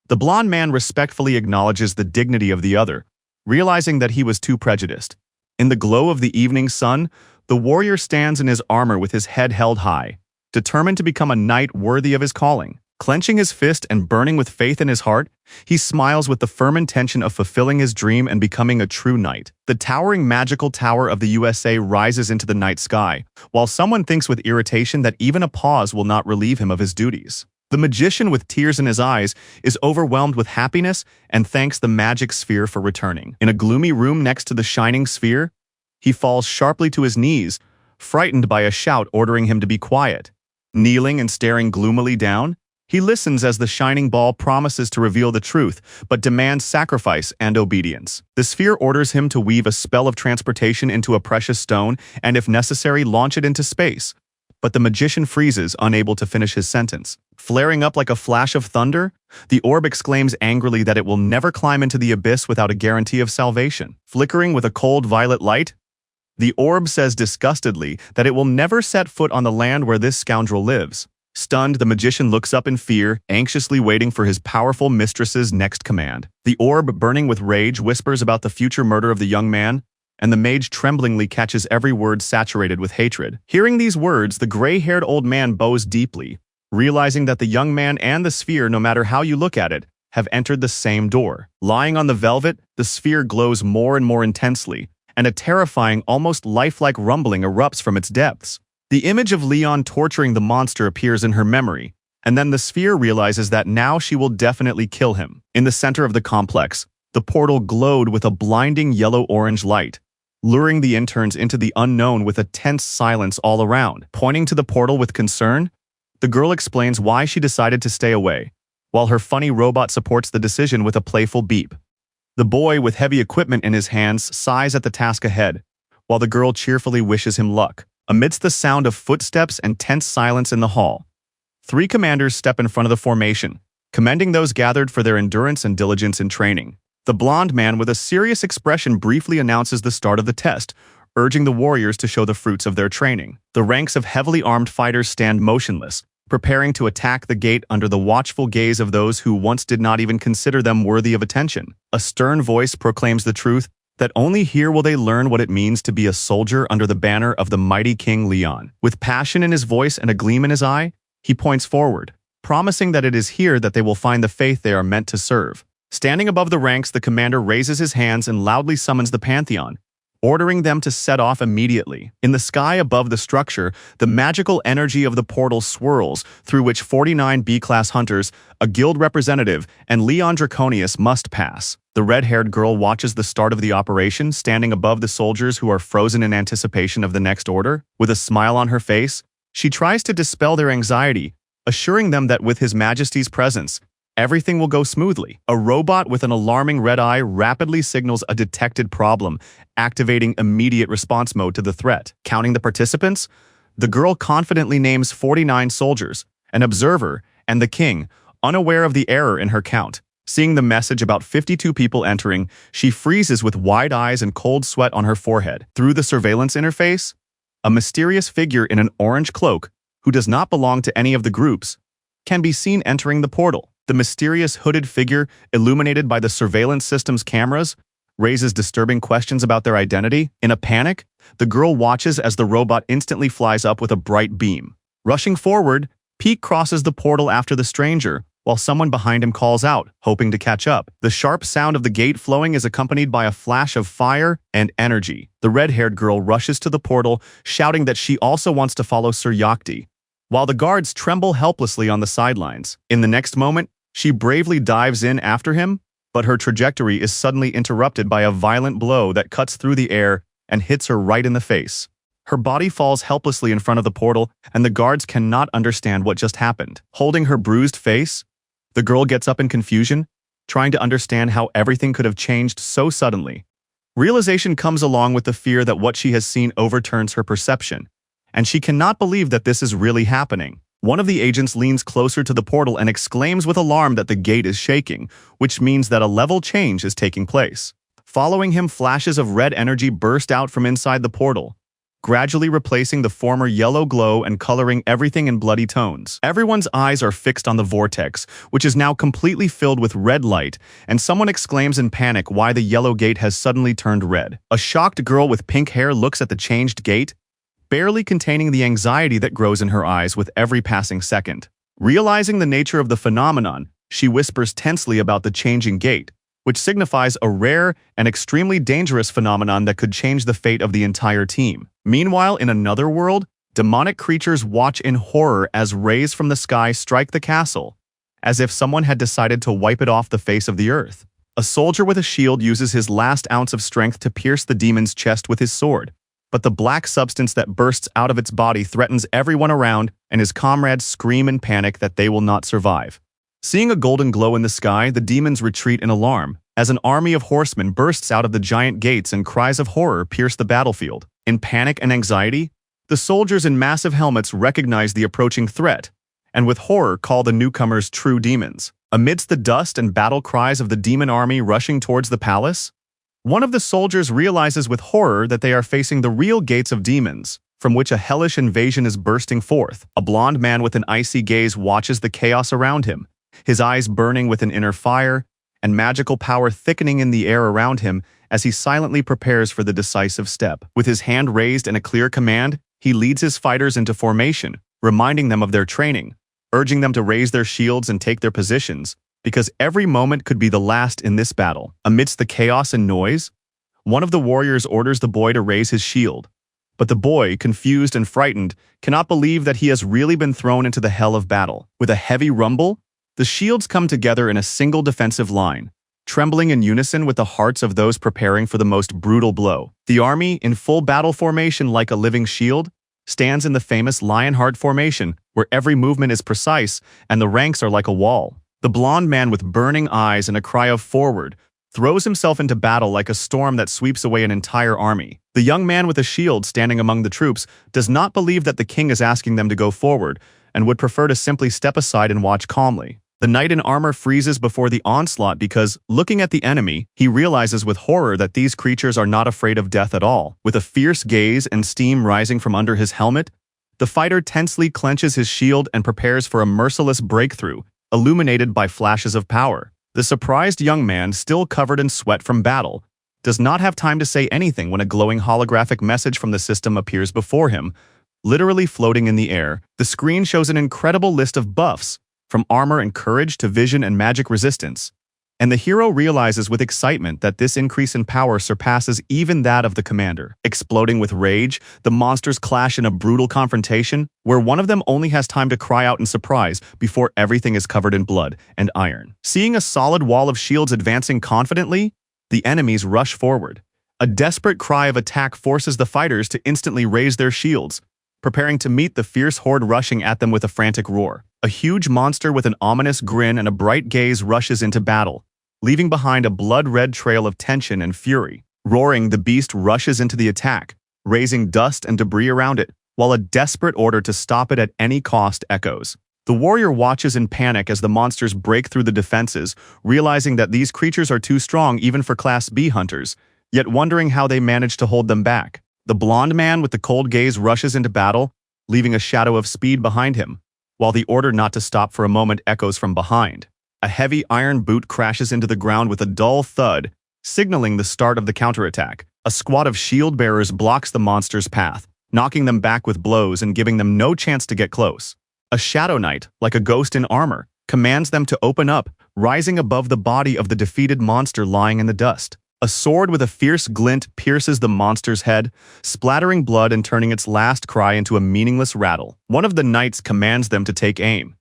the blond man respectfully acknowledges the dignity of the other, realizing that he was too prejudiced. In the glow of the evening sun, the warrior stands in his armor with his head held high, determined to become a knight worthy of his calling. Clenching his fist and burning with faith in his heart, he smiles with the firm intention of fulfilling his dream and becoming a true knight. The towering magical tower of the USA rises into the night sky, while someone thinks with irritation that even a pause will not relieve him of his duties. The magician, with tears in his eyes, is overwhelmed with happiness and thanks the magic sphere for returning. In a gloomy room next to the shining sphere, he falls sharply to his knees, frightened by a shout ordering him to be quiet. Kneeling and staring gloomily down, He listens as the shining ball promises to reveal the truth, but demands sacrifice and obedience. The sphere orders him to weave a spell of transportation into a precious stone and, if necessary, launch it into space. But the magician freezes, unable to finish his sentence. Flaring up like a flash of thunder, the orb exclaims angrily that it will never climb into the abyss without a guarantee of salvation. Flickering with a cold violet light, the orb says disgustedly that it will never set foot on the land where this scoundrel lives. Stunned, the magician looks up in fear, anxiously waiting for his powerful mistress's next command. The orb, burning with rage, whispers about the future murder of the young man, and the mage tremblingly catches every word saturated with hatred. Hearing these words, the gray-haired old man bows deeply, realizing that the young man and the sphere, no matter how you look at it, have entered the same door. Lying on the velvet, the sphere glows more and more intensely, and a terrifying, almost lifelike rumbling erupts from its depths. The image of Leon torturing the monster appears in her memory, and then the sphere realizes that now she will definitely kill him. In the center of the complex, the portal glowed with a blinding yellow-orange light, luring the interns into the unknown with a tense silence all around. Pointing to the portal with concern, the girl explains why she decided to stay away, while her funny robot supports the decision with a playful beep. The boy, with heavy equipment in his hands, sighs at the task ahead, while the girl cheerfully wishes him luck. Amidst the sound of footsteps and tense silence in the hall, 3 commanders step in front of the formation, commending those gathered for their endurance and diligence in training. The blond man with a serious expression briefly announces the start of the test, urging the warriors to show the fruits of their training. The ranks of heavily armed fighters stand motionless, preparing to attack the gate under the watchful gaze of those who once did not even consider them worthy of attention. A stern voice proclaims the truth, that only here will they learn what it means to be a soldier under the banner of the mighty King Leon. With passion in his voice and a gleam in his eye, he points forward, promising that it is here that they will find the faith they are meant to serve. Standing above the ranks, the commander raises his hands and loudly summons the Pantheon, ordering them to set off immediately. In the sky above the structure, the magical energy of the portal swirls, through which 49 B-class hunters, a guild representative, and Leon Draconius must pass. The red-haired girl watches the start of the operation, standing above the soldiers who are frozen in anticipation of the next order. With a smile on her face, she tries to dispel their anxiety, assuring them that with His Majesty's presence, everything will go smoothly. A robot with an alarming red eye rapidly signals a detected problem, activating immediate response mode to the threat. Counting the participants, the girl confidently names 49 soldiers, an observer, and the king, unaware of the error in her count. Seeing the message about 52 people entering, she freezes with wide eyes and cold sweat on her forehead. Through the surveillance interface, a mysterious figure in an orange cloak, who does not belong to any of the groups, can be seen entering the portal. The mysterious hooded figure, illuminated by the surveillance system's cameras, raises disturbing questions about their identity. In a panic, the girl watches as the robot instantly flies up with a bright beam. Rushing forward, Pete crosses the portal after the stranger, while someone behind him calls out, hoping to catch up. The sharp sound of the gate flowing is accompanied by a flash of fire and energy. The red-haired girl rushes to the portal, shouting that she also wants to follow Sir Yakti, while the guards tremble helplessly on the sidelines. In the next moment, she bravely dives in after him, but her trajectory is suddenly interrupted by a violent blow that cuts through the air and hits her right in the face. Her body falls helplessly in front of the portal, and the guards cannot understand what just happened. Holding her bruised face, the girl gets up in confusion, trying to understand how everything could have changed so suddenly. Realization comes along with the fear that what she has seen overturns her perception, and she cannot believe that this is really happening. One of the agents leans closer to the portal and exclaims with alarm that the gate is shaking, which means that a level change is taking place. Following him, flashes of red energy burst out from inside the portal, gradually replacing the former yellow glow and coloring everything in bloody tones. Everyone's eyes are fixed on the vortex, which is now completely filled with red light, and someone exclaims in panic why the yellow gate has suddenly turned red. A shocked girl with pink hair looks at the changed gate, barely containing the anxiety that grows in her eyes with every passing second. Realizing the nature of the phenomenon, she whispers tensely about the changing gate, which signifies a rare and extremely dangerous phenomenon that could change the fate of the entire team. Meanwhile, in another world, demonic creatures watch in horror as rays from the sky strike the castle, as if someone had decided to wipe it off the face of the earth. A soldier with a shield uses his last ounce of strength to pierce the demon's chest with his sword, but the black substance that bursts out of its body threatens everyone around, and his comrades scream in panic that they will not survive. Seeing a golden glow in the sky, the demons retreat in alarm, as an army of horsemen bursts out of the giant gates and cries of horror pierce the battlefield. In panic and anxiety, the soldiers in massive helmets recognize the approaching threat, and with horror call the newcomers true demons. Amidst the dust and battle cries of the demon army rushing towards the palace, one of the soldiers realizes with horror that they are facing the real gates of demons, from which a hellish invasion is bursting forth. A blond man with an icy gaze watches the chaos around him, his eyes burning with an inner fire, and magical power thickening in the air around him as he silently prepares for the decisive step. With his hand raised in a clear command, he leads his fighters into formation, reminding them of their training, urging them to raise their shields and take their positions, because every moment could be the last in this battle. Amidst the chaos and noise, one of the warriors orders the boy to raise his shield, but the boy, confused and frightened, cannot believe that he has really been thrown into the hell of battle. With a heavy rumble, the shields come together in a single defensive line, trembling in unison with the hearts of those preparing for the most brutal blow. The army, in full battle formation like a living shield, stands in the famous Lionheart formation, where every movement is precise and the ranks are like a wall. The blond man with burning eyes and a cry of "Forward" throws himself into battle like a storm that sweeps away an entire army. The young man with a shield standing among the troops does not believe that the king is asking them to go forward and would prefer to simply step aside and watch calmly. The knight in armor freezes before the onslaught because, looking at the enemy, he realizes with horror that these creatures are not afraid of death at all. With a fierce gaze and steam rising from under his helmet, the fighter tensely clenches his shield and prepares for a merciless breakthrough, illuminated by flashes of power. The surprised young man, still covered in sweat from battle, does not have time to say anything when a glowing holographic message from the system appears before him, literally floating in the air. The screen shows an incredible list of buffs, from armor and courage to vision and magic resistance, and the hero realizes with excitement that this increase in power surpasses even that of the commander. Exploding with rage, the monsters clash in a brutal confrontation, where one of them only has time to cry out in surprise before everything is covered in blood and iron. Seeing a solid wall of shields advancing confidently, the enemies rush forward. A desperate cry of attack forces the fighters to instantly raise their shields, preparing to meet the fierce horde rushing at them with a frantic roar. A huge monster with an ominous grin and a bright gaze rushes into battle, leaving behind a blood-red trail of tension and fury. Roaring, the beast rushes into the attack, raising dust and debris around it, while a desperate order to stop it at any cost echoes. The warrior watches in panic as the monsters break through the defenses, realizing that these creatures are too strong even for Class B hunters, yet wondering how they manage to hold them back. The blond man with the cold gaze rushes into battle, leaving a shadow of speed behind him, while the order not to stop for a moment echoes from behind. A heavy iron boot crashes into the ground with a dull thud, signaling the start of the counterattack. A squad of shield bearers blocks the monster's path, knocking them back with blows and giving them no chance to get close. A shadow knight, like a ghost in armor, commands them to open up, rising above the body of the defeated monster lying in the dust. A sword with a fierce glint pierces the monster's head, splattering blood and turning its last cry into a meaningless rattle. One of the knights commands them to take aim,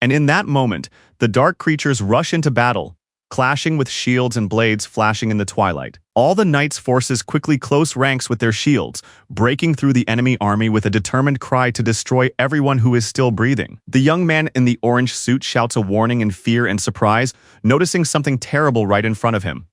and in that moment, the dark creatures rush into battle, clashing with shields and blades flashing in the twilight. All the knights' forces quickly close ranks with their shields, breaking through the enemy army with a determined cry to destroy everyone who is still breathing. The young man in the orange suit shouts a warning in fear and surprise, noticing something terrible right in front of him,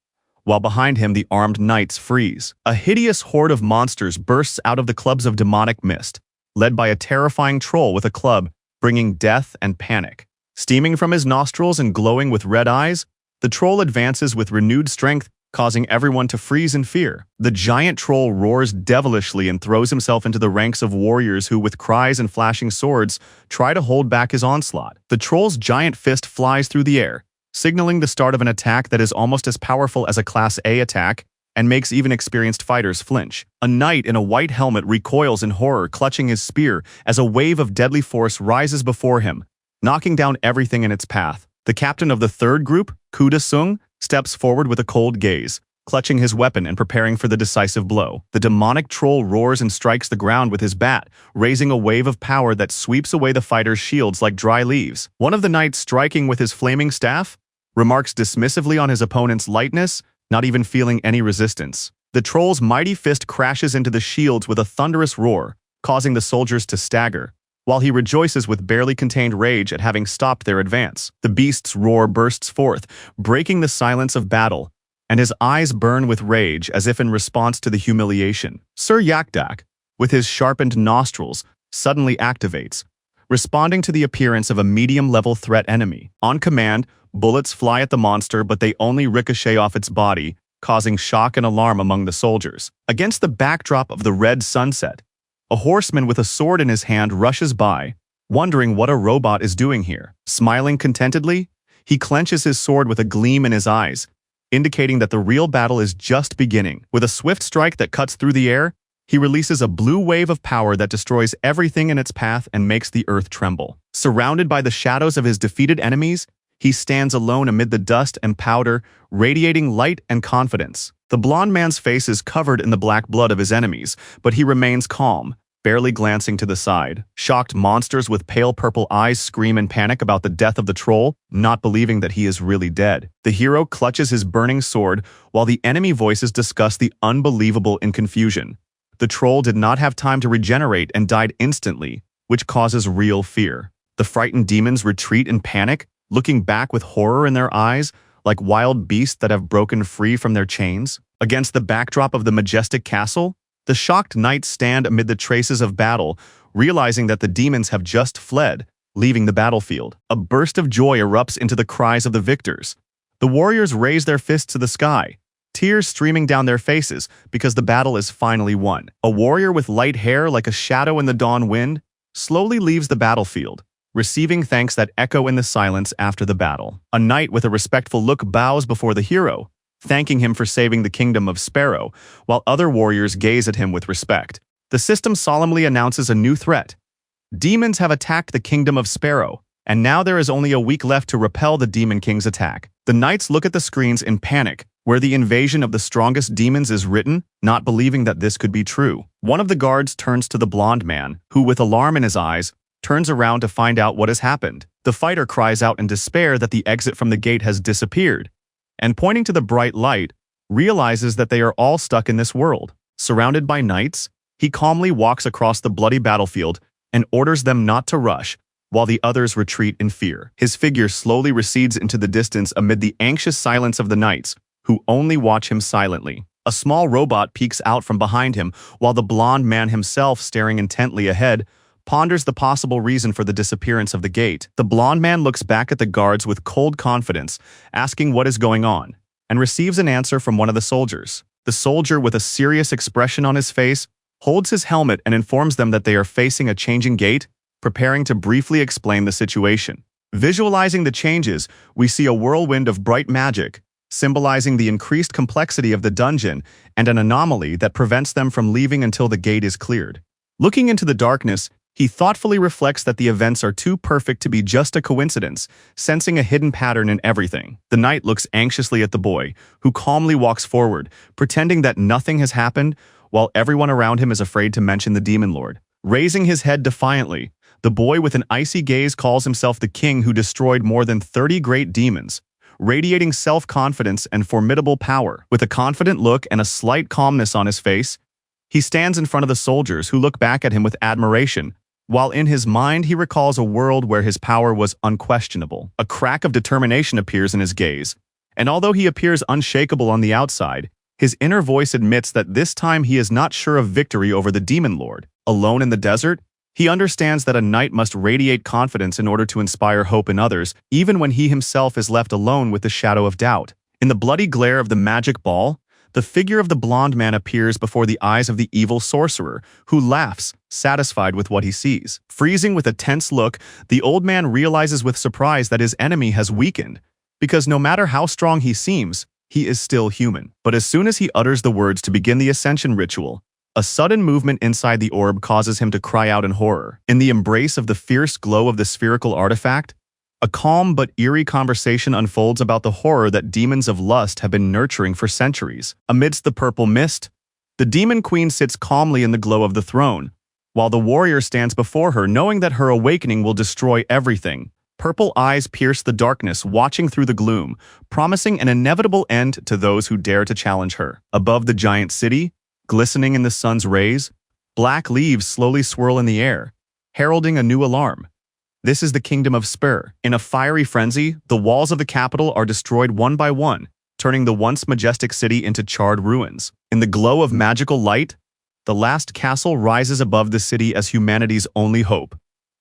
while behind him the armed knights freeze. A hideous horde of monsters bursts out of the clubs of demonic mist, led by a terrifying troll with a club, bringing death and panic. Steaming from his nostrils and glowing with red eyes, the troll advances with renewed strength, causing everyone to freeze in fear. The giant troll roars devilishly and throws himself into the ranks of warriors who, with cries and flashing swords, try to hold back his onslaught. The troll's giant fist flies through the air, signaling the start of an attack that is almost as powerful as a Class A attack and makes even experienced fighters flinch. A knight in a white helmet recoils in horror, clutching his spear as a wave of deadly force rises before him, knocking down everything in its path. The captain of the third group, Kuda Sung, steps forward with a cold gaze, clutching his weapon and preparing for the decisive blow. The demonic troll roars and strikes the ground with his bat, raising a wave of power that sweeps away the fighters' shields like dry leaves. One of the knights, striking with his flaming staff, remarks dismissively on his opponent's lightness, not even feeling any resistance. The troll's mighty fist crashes into the shields with a thunderous roar, causing the soldiers to stagger, while he rejoices with barely contained rage at having stopped their advance. The beast's roar bursts forth, breaking the silence of battle, and his eyes burn with rage as if in response to the humiliation. Sir Yakdak, with his sharpened nostrils, suddenly activates, responding to the appearance of a medium-level threat enemy. On command, bullets fly at the monster, but they only ricochet off its body, causing shock and alarm among the soldiers. Against the backdrop of the red sunset, a horseman with a sword in his hand rushes by, wondering what a robot is doing here. Smiling contentedly, he clenches his sword with a gleam in his eyes, indicating that the real battle is just beginning. With a swift strike that cuts through the air, he releases a blue wave of power that destroys everything in its path and makes the earth tremble. Surrounded by the shadows of his defeated enemies, he stands alone amid the dust and powder, radiating light and confidence. The blond man's face is covered in the black blood of his enemies, but he remains calm, barely glancing to the side. Shocked monsters with pale purple eyes scream in panic about the death of the troll, not believing that he is really dead. The hero clutches his burning sword, while the enemy voices discuss the unbelievable in confusion. The troll did not have time to regenerate and died instantly, which causes real fear. The frightened demons retreat in panic, looking back with horror in their eyes, like wild beasts that have broken free from their chains. Against the backdrop of the majestic castle, the shocked knights stand amid the traces of battle, realizing that the demons have just fled, leaving the battlefield. A burst of joy erupts into the cries of the victors. The warriors raise their fists to the sky, tears streaming down their faces because the battle is finally won. A warrior with light hair like a shadow in the dawn wind slowly leaves the battlefield, receiving thanks that echo in the silence after the battle. A knight with a respectful look bows before the hero, thanking him for saving the kingdom of Sparrow, while other warriors gaze at him with respect. The system solemnly announces a new threat. Demons have attacked the kingdom of Sparrow, and now there is only a week left to repel the Demon King's attack. The knights look at the screens in panic, where the invasion of the strongest demons is written, not believing that this could be true. One of the guards turns to the blond man, who, with alarm in his eyes, turns around to find out what has happened. The fighter cries out in despair that the exit from the gate has disappeared, and pointing to the bright light, realizes that they are all stuck in this world. Surrounded by knights, he calmly walks across the bloody battlefield and orders them not to rush, while the others retreat in fear. His figure slowly recedes into the distance amid the anxious silence of the knights, who only watch him silently. A small robot peeks out from behind him, while the blond man himself, staring intently ahead, ponders the possible reason for the disappearance of the gate. The blond man looks back at the guards with cold confidence, asking what is going on, and receives an answer from one of the soldiers. The soldier, with a serious expression on his face, holds his helmet and informs them that they are facing a changing gate, preparing to briefly explain the situation. Visualizing the changes, we see a whirlwind of bright magic, symbolizing the increased complexity of the dungeon and an anomaly that prevents them from leaving until the gate is cleared. Looking into the darkness, he thoughtfully reflects that the events are too perfect to be just a coincidence, sensing a hidden pattern in everything. The knight looks anxiously at the boy, who calmly walks forward, pretending that nothing has happened, while everyone around him is afraid to mention the demon lord. Raising his head defiantly, the boy with an icy gaze calls himself the king who destroyed more than 30 great demons, radiating self-confidence and formidable power. With a confident look and a slight calmness on his face, he stands in front of the soldiers, who look back at him with admiration, while in his mind he recalls a world where his power was unquestionable. A crack of determination appears in his gaze, and although he appears unshakable on the outside, his inner voice admits that this time he is not sure of victory over the demon lord. Alone in the desert, he understands that a knight must radiate confidence in order to inspire hope in others, even when he himself is left alone with the shadow of doubt. In the bloody glare of the magic ball, the figure of the blond man appears before the eyes of the evil sorcerer, who laughs, satisfied with what he sees. Freezing with a tense look, the old man realizes with surprise that his enemy has weakened, because no matter how strong he seems, he is still human. But as soon as he utters the words to begin the ascension ritual, a sudden movement inside the orb causes him to cry out in horror. In the embrace of the fierce glow of the spherical artifact, a calm but eerie conversation unfolds about the horror that demons of lust have been nurturing for centuries. Amidst the purple mist, the demon queen sits calmly in the glow of the throne, while the warrior stands before her, knowing that her awakening will destroy everything, Purple eyes pierce the darkness, watching through the gloom, promising an inevitable end to those who dare to challenge her. Above the giant city, glistening in the sun's rays, black leaves slowly swirl in the air, heralding a new alarm. This is the kingdom of Spur. In a fiery frenzy, the walls of the capital are destroyed one by one, turning the once majestic city into charred ruins. In the glow of magical light, the last castle rises above the city as humanity's only hope,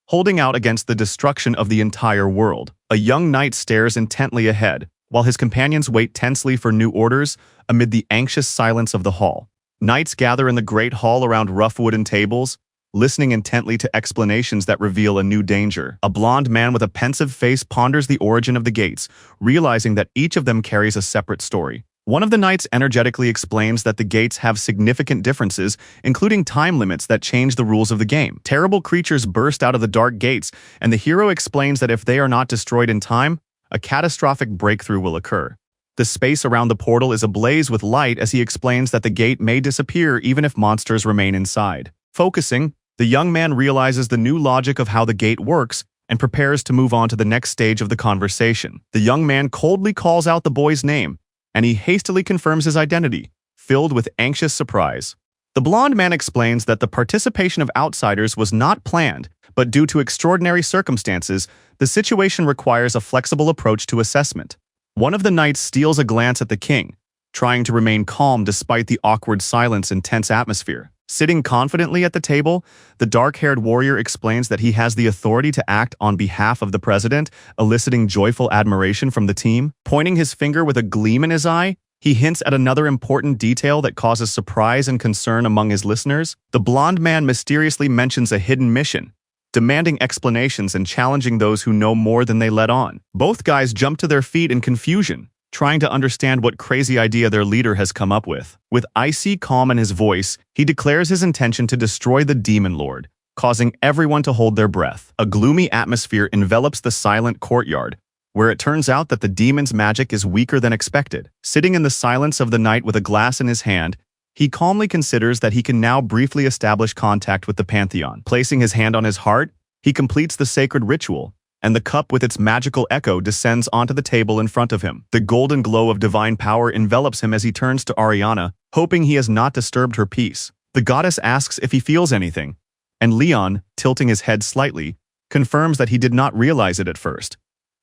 holding out against the destruction of the entire world. A young knight stares intently ahead, while his companions wait tensely for new orders amid the anxious silence of the hall. Knights gather in the great hall around rough wooden tables, listening intently to explanations that reveal a new danger. A blond man with a pensive face ponders the origin of the gates, realizing that each of them carries a separate story. One of the knights energetically explains that the gates have significant differences, including time limits that change the rules of the game. Terrible creatures burst out of the dark gates, and the hero explains that if they are not destroyed in time, a catastrophic breakthrough will occur. The space around the portal is ablaze with light as he explains that the gate may disappear even if monsters remain inside. Focusing, the young man realizes the new logic of how the gate works and prepares to move on to the next stage of the conversation. The young man coldly calls out the boy's name, and he hastily confirms his identity, filled with anxious surprise. The blond man explains that the participation of outsiders was not planned, but due to extraordinary circumstances, the situation requires a flexible approach to assessment. One of the knights steals a glance at the king, trying to remain calm despite the awkward silence and tense atmosphere. Sitting confidently at the table, the dark-haired warrior explains that he has the authority to act on behalf of the president, eliciting joyful admiration from the team. Pointing his finger with a gleam in his eye, he hints at another important detail that causes surprise and concern among his listeners. The blond man mysteriously mentions a hidden mission, demanding explanations and challenging those who know more than they let on. Both guys jump to their feet in confusion, trying to understand what crazy idea their leader has come up with. With icy calm in his voice, he declares his intention to destroy the Demon Lord, causing everyone to hold their breath. A gloomy atmosphere envelops the silent courtyard, where it turns out that the demon's magic is weaker than expected. Sitting in the silence of the night with a glass in his hand, he calmly considers that he can now briefly establish contact with the Pantheon. Placing his hand on his heart, he completes the sacred ritual, and the cup with its magical echo descends onto the table in front of him. The golden glow of divine power envelops him as he turns to Ariana, hoping he has not disturbed her peace. The goddess asks if he feels anything, and Leon, tilting his head slightly, confirms that he did not realize it at first.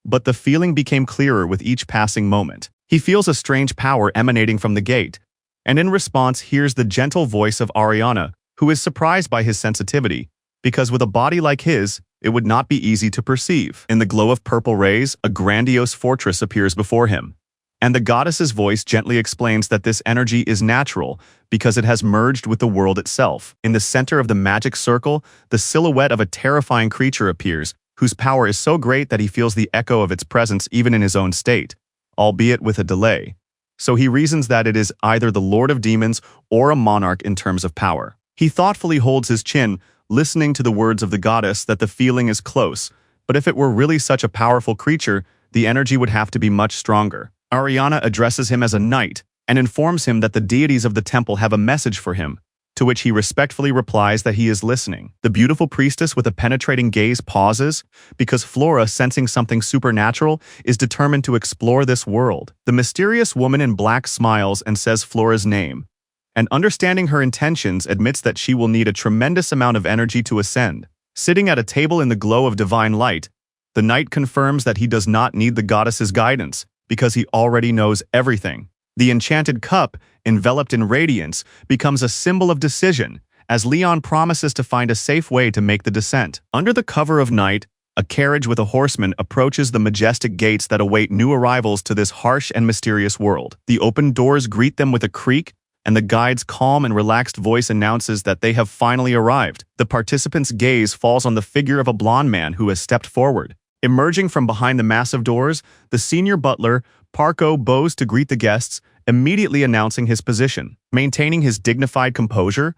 But the feeling became clearer with each passing moment. He feels a strange power emanating from the gate, and in response hears the gentle voice of Ariana, who is surprised by his sensitivity, because with a body like his, it would not be easy to perceive. In the glow of purple rays, a grandiose fortress appears before him, and the goddess's voice gently explains that this energy is natural because it has merged with the world itself. In the center of the magic circle, the silhouette of a terrifying creature appears, whose power is so great that he feels the echo of its presence even in his own state, albeit with a delay. So he reasons that it is either the Lord of Demons or a monarch in terms of power. He thoughtfully holds his chin, listening to the words of the goddess that the feeling is close, but if it were really such a powerful creature, the energy would have to be much stronger. Ariana addresses him as a knight and informs him that the deities of the temple have a message for him, to which he respectfully replies that he is listening. The beautiful priestess with a penetrating gaze pauses, because Flora, sensing something supernatural, is determined to explore this world. The mysterious woman in black smiles and says Flora's name, and understanding her intentions admits that she will need a tremendous amount of energy to ascend. Sitting at a table in the glow of divine light, the knight confirms that he does not need the goddess's guidance, because he already knows everything. The enchanted cup, enveloped in radiance, becomes a symbol of decision, as Leon promises to find a safe way to make the descent. Under the cover of night, a carriage with a horseman approaches the majestic gates that await new arrivals to this harsh and mysterious world. The open doors greet them with a creak, and the guide's calm and relaxed voice announces that they have finally arrived. The participants' gaze falls on the figure of a blond man who has stepped forward. Emerging from behind the massive doors, the senior butler, Parko, bows to greet the guests, immediately announcing his position. Maintaining his dignified composure,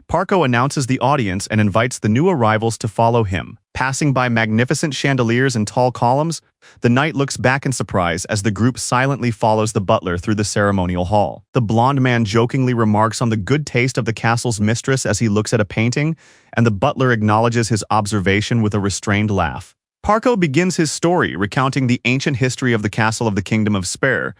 Parko announces the audience and invites the new arrivals to follow him. Passing by magnificent chandeliers and tall columns, the knight looks back in surprise as the group silently follows the butler through the ceremonial hall. The blond man jokingly remarks on the good taste of the castle's mistress as he looks at a painting, and the butler acknowledges his observation with a restrained laugh. Parko begins his story recounting the ancient history of the castle of the Kingdom of Spare,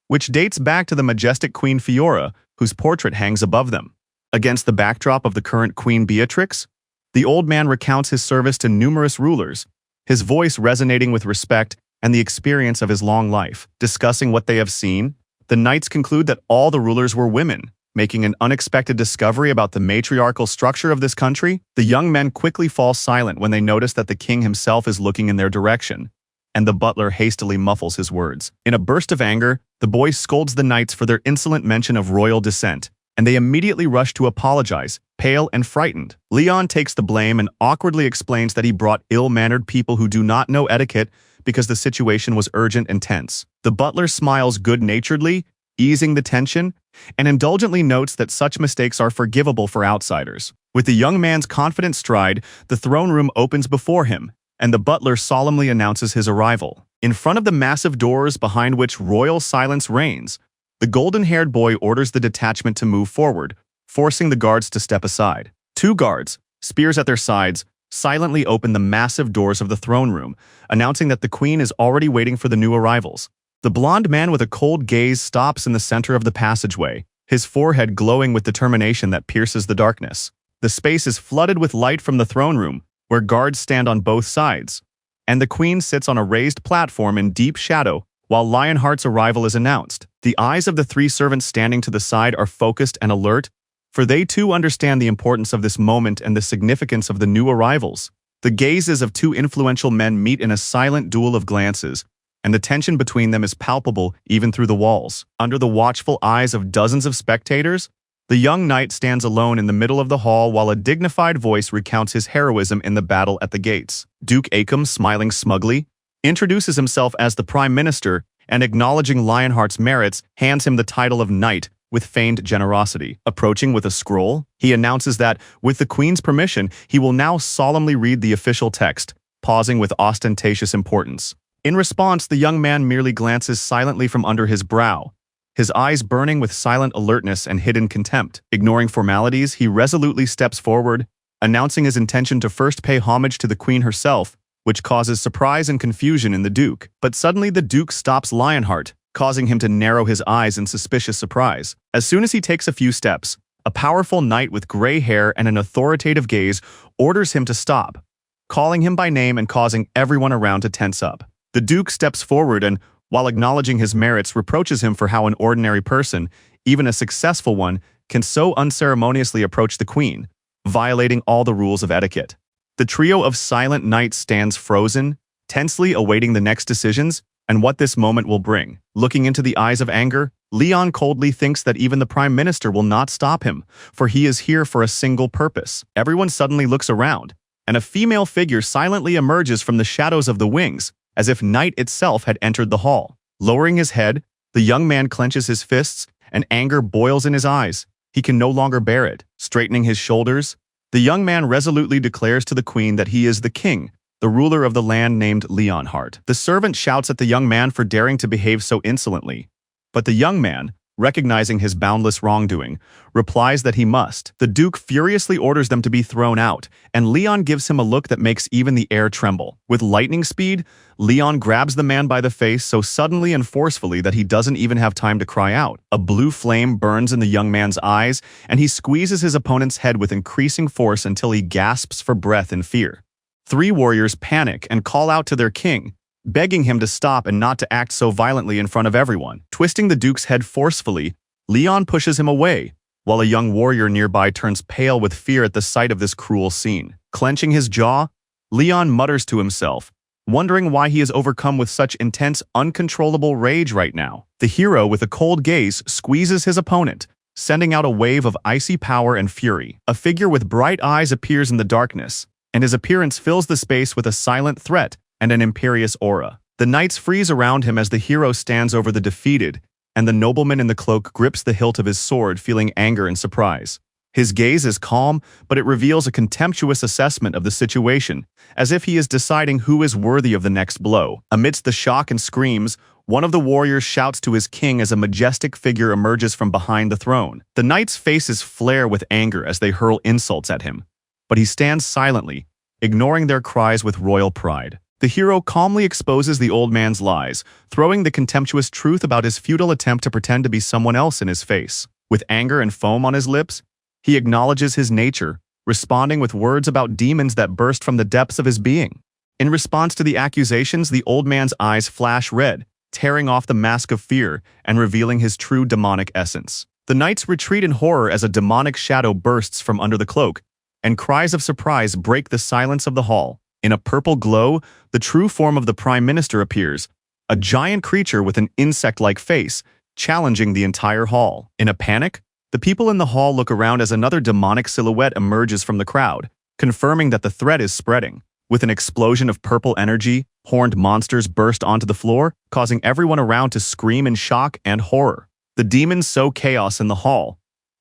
which dates back to the majestic Queen Fiora, whose portrait hangs above them. Against the backdrop of the current Queen Beatrix, the old man recounts his service to numerous rulers, his voice resonating with respect and the experience of his long life. Discussing what they have seen, the knights conclude that all the rulers were women, making an unexpected discovery about the matriarchal structure of this country. The young men quickly fall silent when they notice that the king himself is looking in their direction, and the butler hastily muffles his words. In a burst of anger, the boy scolds the knights for their insolent mention of royal descent, and they immediately rush to apologize, pale and frightened. Leon takes the blame and awkwardly explains that he brought ill-mannered people who do not know etiquette because the situation was urgent and tense. The butler smiles good-naturedly, easing the tension, and indulgently notes that such mistakes are forgivable for outsiders. With the young man's confident stride, the throne room opens before him, and the butler solemnly announces his arrival. In front of the massive doors behind which royal silence reigns, the golden-haired boy orders the detachment to move forward, forcing the guards to step aside. Two guards, spears at their sides, silently open the massive doors of the throne room, announcing that the queen is already waiting for the new arrivals. The blond man with a cold gaze stops in the center of the passageway, his forehead glowing with determination that pierces the darkness. The space is flooded with light from the throne room, where guards stand on both sides, and the queen sits on a raised platform in deep shadow while Lionheart's arrival is announced. The eyes of the three servants standing to the side are focused and alert, for they too understand the importance of this moment and the significance of the new arrivals. The gazes of two influential men meet in a silent duel of glances, and the tension between them is palpable even through the walls. Under the watchful eyes of dozens of spectators, the young knight stands alone in the middle of the hall while a dignified voice recounts his heroism in the battle at the gates. Duke Acom, smiling smugly, introduces himself as the Prime Minister and, acknowledging Lionheart's merits, hands him the title of Knight with feigned generosity. Approaching with a scroll, he announces that, with the Queen's permission, he will now solemnly read the official text, pausing with ostentatious importance. In response, the young man merely glances silently from under his brow, his eyes burning with silent alertness and hidden contempt. Ignoring formalities, he resolutely steps forward, announcing his intention to first pay homage to the Queen herself, which causes surprise and confusion in the Duke. But suddenly the Duke stops Lionheart, causing him to narrow his eyes in suspicious surprise. As soon as he takes a few steps, a powerful knight with gray hair and an authoritative gaze orders him to stop, calling him by name and causing everyone around to tense up. The Duke steps forward and, while acknowledging his merits, reproaches him for how an ordinary person, even a successful one, can so unceremoniously approach the Queen, violating all the rules of etiquette. The trio of silent knights stands frozen, tensely awaiting the next decisions and what this moment will bring. Looking into the eyes of anger, Leon coldly thinks that even the Prime Minister will not stop him, for he is here for a single purpose. Everyone suddenly looks around, and a female figure silently emerges from the shadows of the wings, as if night itself had entered the hall. Lowering his head, the young man clenches his fists, and anger boils in his eyes. He can no longer bear it. Straightening his shoulders, the young man resolutely declares to the Queen that he is the king, the ruler of the land named Leonheart. The servant shouts at the young man for daring to behave so insolently, but the young man, recognizing his boundless wrongdoing, replies that he must. The Duke furiously orders them to be thrown out, and Leon gives him a look that makes even the air tremble. With lightning speed, Leon grabs the man by the face so suddenly and forcefully that he doesn't even have time to cry out. A blue flame burns in the young man's eyes, and he squeezes his opponent's head with increasing force until he gasps for breath in fear. Three warriors panic and call out to their king, begging him to stop and not to act so violently in front of everyone. Twisting the Duke's head forcefully, Leon pushes him away, while a young warrior nearby turns pale with fear at the sight of this cruel scene. Clenching his jaw, Leon mutters to himself, wondering why he is overcome with such intense, uncontrollable rage right now. The hero, with a cold gaze, squeezes his opponent, sending out a wave of icy power and fury. A figure with bright eyes appears in the darkness, and his appearance fills the space with a silent threat and an imperious aura. The knights freeze around him as the hero stands over the defeated, and the nobleman in the cloak grips the hilt of his sword, feeling anger and surprise. His gaze is calm, but it reveals a contemptuous assessment of the situation, as if he is deciding who is worthy of the next blow. Amidst the shock and screams, one of the warriors shouts to his king as a majestic figure emerges from behind the throne. The knights' faces flare with anger as they hurl insults at him, but he stands silently, ignoring their cries with royal pride. The hero calmly exposes the old man's lies, throwing the contemptuous truth about his futile attempt to pretend to be someone else in his face. With anger and foam on his lips, he acknowledges his nature, responding with words about demons that burst from the depths of his being. In response to the accusations, the old man's eyes flash red, tearing off the mask of fear and revealing his true demonic essence. The knights retreat in horror as a demonic shadow bursts from under the cloak, and cries of surprise break the silence of the hall. In a purple glow, the true form of the Prime Minister appears, a giant creature with an insect-like face, challenging the entire hall. In a panic, the people in the hall look around as another demonic silhouette emerges from the crowd, confirming that the threat is spreading. With an explosion of purple energy, horned monsters burst onto the floor, causing everyone around to scream in shock and horror. The demons sow chaos in the hall,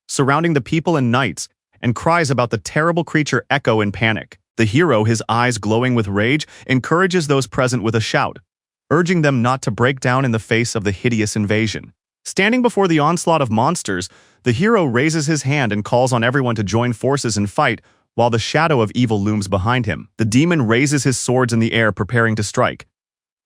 surrounding the people and knights, and cries about the terrible creature echo in panic. The hero, his eyes glowing with rage, encourages those present with a shout, urging them not to break down in the face of the hideous invasion. Standing before the onslaught of monsters, the hero raises his hand and calls on everyone to join forces and fight, while the shadow of evil looms behind him. The demon raises his swords in the air, preparing to strike,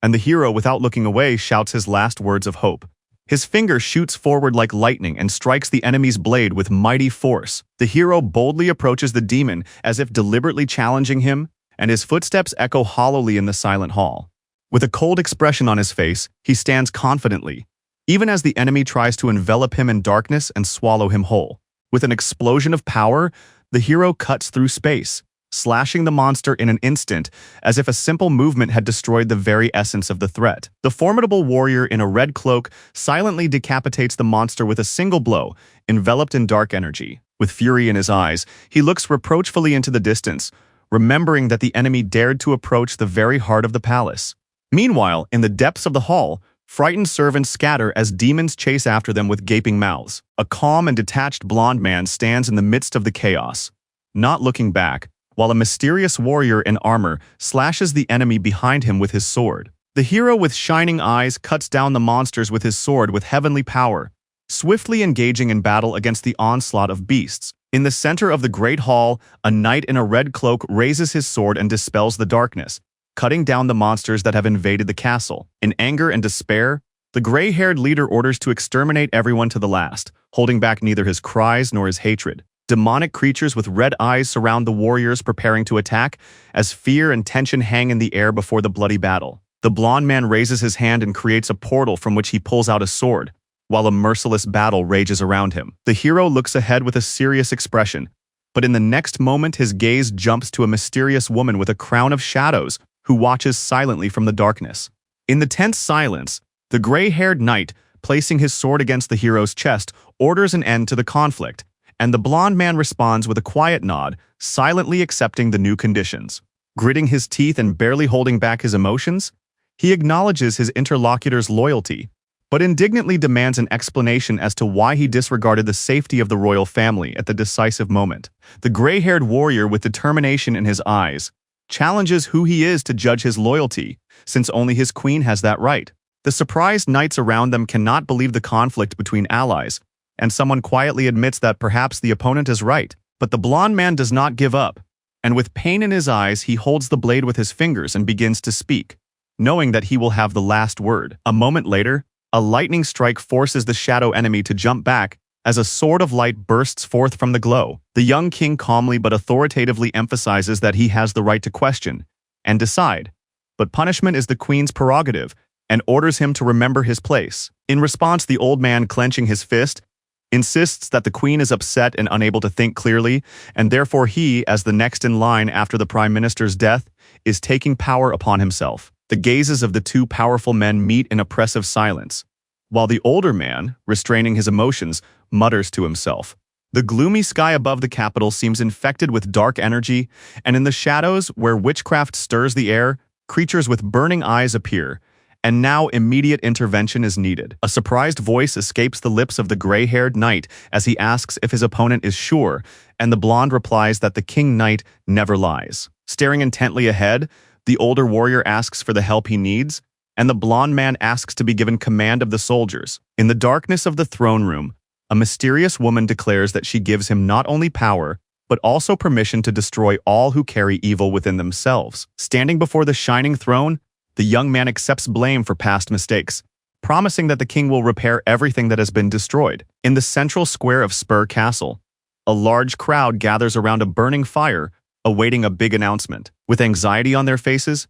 and the hero, without looking away, shouts his last words of hope. His finger shoots forward like lightning and strikes the enemy's blade with mighty force. The hero boldly approaches the demon as if deliberately challenging him, and his footsteps echo hollowly in the silent hall. With a cold expression on his face, he stands confidently, even as the enemy tries to envelop him in darkness and swallow him whole. With an explosion of power, the hero cuts through space, slashing the monster in an instant, as if a simple movement had destroyed the very essence of the threat. The formidable warrior in a red cloak silently decapitates the monster with a single blow, enveloped in dark energy. With fury in his eyes, he looks reproachfully into the distance, remembering that the enemy dared to approach the very heart of the palace. Meanwhile, in the depths of the hall, frightened servants scatter as demons chase after them with gaping mouths. A calm and detached blonde man stands in the midst of the chaos, not looking back, while a mysterious warrior in armor slashes the enemy behind him with his sword. The hero with shining eyes cuts down the monsters with his sword with heavenly power, swiftly engaging in battle against the onslaught of beasts. In the center of the great hall, a knight in a red cloak raises his sword and dispels the darkness, cutting down the monsters that have invaded the castle. In anger and despair, the gray-haired leader orders to exterminate everyone to the last, holding back neither his cries nor his hatred. Demonic creatures with red eyes surround the warriors preparing to attack, as fear and tension hang in the air before the bloody battle. The blonde man raises his hand and creates a portal from which he pulls out a sword, while a merciless battle rages around him. The hero looks ahead with a serious expression, but in the next moment his gaze jumps to a mysterious woman with a crown of shadows who watches silently from the darkness. In the tense silence, the gray-haired knight, placing his sword against the hero's chest, orders an end to the conflict, and the blonde man responds with a quiet nod, silently accepting the new conditions. Gritting his teeth and barely holding back his emotions, he acknowledges his interlocutor's loyalty, but indignantly demands an explanation as to why he disregarded the safety of the royal family at the decisive moment. The gray-haired warrior, with determination in his eyes, challenges who he is to judge his loyalty, since only his queen has that right. The surprised knights around them cannot believe the conflict between allies, and someone quietly admits that perhaps the opponent is right. But the blonde man does not give up, and with pain in his eyes, he holds the blade with his fingers and begins to speak, knowing that he will have the last word. A moment later, a lightning strike forces the shadow enemy to jump back as a sword of light bursts forth from the glow. The young king calmly but authoritatively emphasizes that he has the right to question and decide, but punishment is the queen's prerogative, and orders him to remember his place. In response, the old man, clenching his fist, insists that the queen is upset and unable to think clearly, and therefore he, as the next in line after the prime minister's death, is taking power upon himself. The gazes of the two powerful men meet in oppressive silence, while the older man, restraining his emotions, mutters to himself. The gloomy sky above the capital seems infected with dark energy, and in the shadows, where witchcraft stirs the air, creatures with burning eyes appear, and now immediate intervention is needed. A surprised voice escapes the lips of the gray-haired knight as he asks if his opponent is sure, and the blonde replies that the king knight never lies. Staring intently ahead, the older warrior asks for the help he needs, and the blonde man asks to be given command of the soldiers. In the darkness of the throne room, a mysterious woman declares that she gives him not only power, but also permission to destroy all who carry evil within themselves. Standing before the shining throne, the young man accepts blame for past mistakes, promising that the king will repair everything that has been destroyed. In the central square of Spur Castle, a large crowd gathers around a burning fire, awaiting a big announcement. With anxiety on their faces,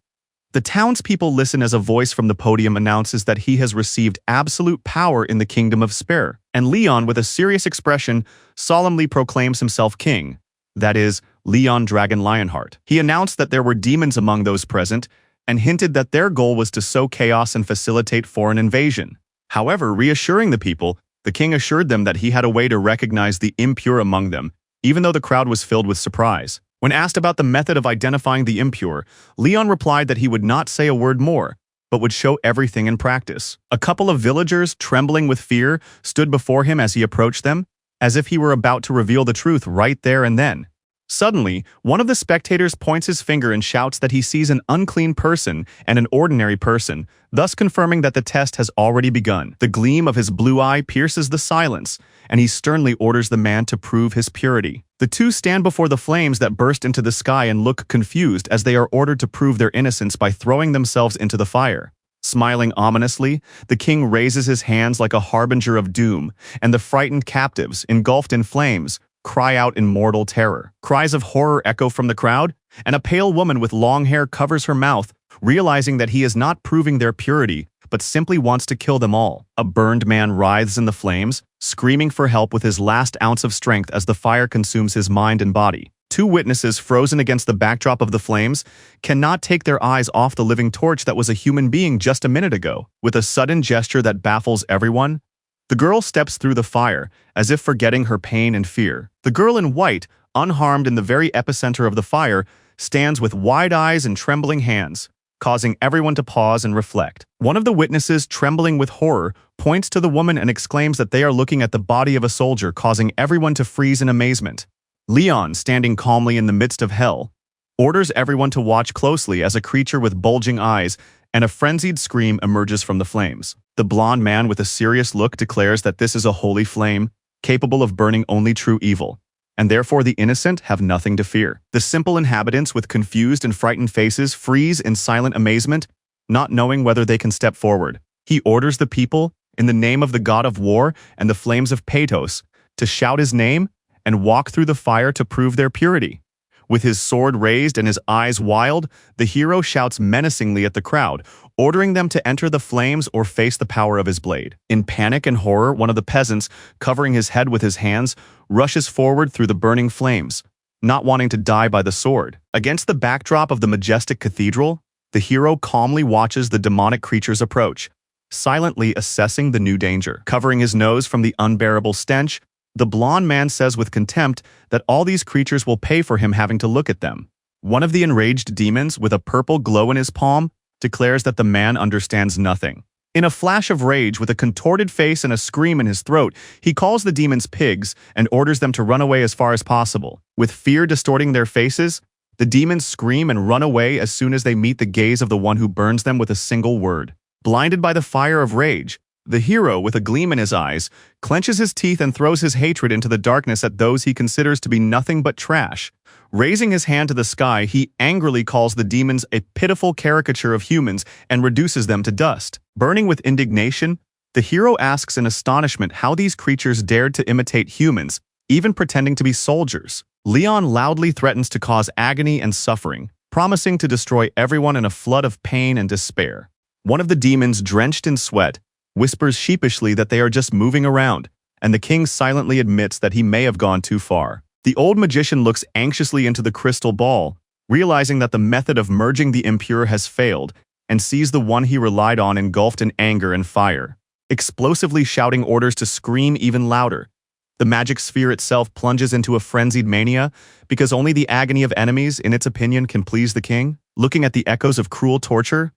the townspeople listen as a voice from the podium announces that he has received absolute power in the kingdom of Spur, and Leon, with a serious expression, solemnly proclaims himself king, that is, Leon Dragon Lionheart. He announced that there were demons among those present, and hinted that their goal was to sow chaos and facilitate foreign invasion. However, reassuring the people, the king assured them that he had a way to recognize the impure among them, even though the crowd was filled with surprise. When asked about the method of identifying the impure, Leon replied that he would not say a word more, but would show everything in practice. A couple of villagers, trembling with fear, stood before him as he approached them, as if he were about to reveal the truth right there and then. Suddenly, one of the spectators points his finger and shouts that he sees an unclean person and an ordinary person, thus confirming that the test has already begun. The gleam of his blue eye pierces the silence, and he sternly orders the man to prove his purity. The two stand before the flames that burst into the sky and look confused as they are ordered to prove their innocence by throwing themselves into the fire. Smiling ominously, the king raises his hands like a harbinger of doom, and the frightened captives, engulfed in flames, cry out in mortal terror. Cries of horror echo from the crowd, and a pale woman with long hair covers her mouth, realizing that he is not proving their purity, but simply wants to kill them all. A burned man writhes in the flames, screaming for help with his last ounce of strength as the fire consumes his mind and body. Two witnesses frozen against the backdrop of the flames cannot take their eyes off the living torch that was a human being just a minute ago. With a sudden gesture that baffles everyone, the girl steps through the fire, as if forgetting her pain and fear. The girl in white, unharmed in the very epicenter of the fire, stands with wide eyes and trembling hands, causing everyone to pause and reflect. One of the witnesses, trembling with horror, points to the woman and exclaims that they are looking at the body of a soldier, causing everyone to freeze in amazement. Leon, standing calmly in the midst of hell, orders everyone to watch closely as a creature with bulging eyes and a frenzied scream emerges from the flames. The blond man with a serious look declares that this is a holy flame, capable of burning only true evil, and therefore the innocent have nothing to fear. The simple inhabitants with confused and frightened faces freeze in silent amazement, not knowing whether they can step forward. He orders the people, in the name of the god of war and the flames of Pathos, to shout his name and walk through the fire to prove their purity. With his sword raised and his eyes wild, the hero shouts menacingly at the crowd, ordering them to enter the flames or face the power of his blade. In panic and horror, one of the peasants, covering his head with his hands, rushes forward through the burning flames, not wanting to die by the sword. Against the backdrop of the majestic cathedral, the hero calmly watches the demonic creatures approach, silently assessing the new danger. Covering his nose from the unbearable stench, the blond man says with contempt that all these creatures will pay for him having to look at them. One of the enraged demons, with a purple glow in his palm, declares that the man understands nothing. In a flash of rage, with a contorted face and a scream in his throat, he calls the demons pigs and orders them to run away as far as possible. With fear distorting their faces, the demons scream and run away as soon as they meet the gaze of the one who burns them with a single word. Blinded by the fire of rage, the hero, with a gleam in his eyes, clenches his teeth and throws his hatred into the darkness at those he considers to be nothing but trash. Raising his hand to the sky, he angrily calls the demons a pitiful caricature of humans and reduces them to dust. Burning with indignation, the hero asks in astonishment how these creatures dared to imitate humans, even pretending to be soldiers. Leon loudly threatens to cause agony and suffering, promising to destroy everyone in a flood of pain and despair. One of the demons, drenched in sweat, whispers sheepishly that they are just moving around, and the king silently admits that he may have gone too far. The old magician looks anxiously into the crystal ball, realizing that the method of merging the impure has failed, and sees the one he relied on engulfed in anger and fire. Explosively shouting orders to scream even louder, the magic sphere itself plunges into a frenzied mania because only the agony of enemies, in its opinion, can please the king. Looking at the echoes of cruel torture,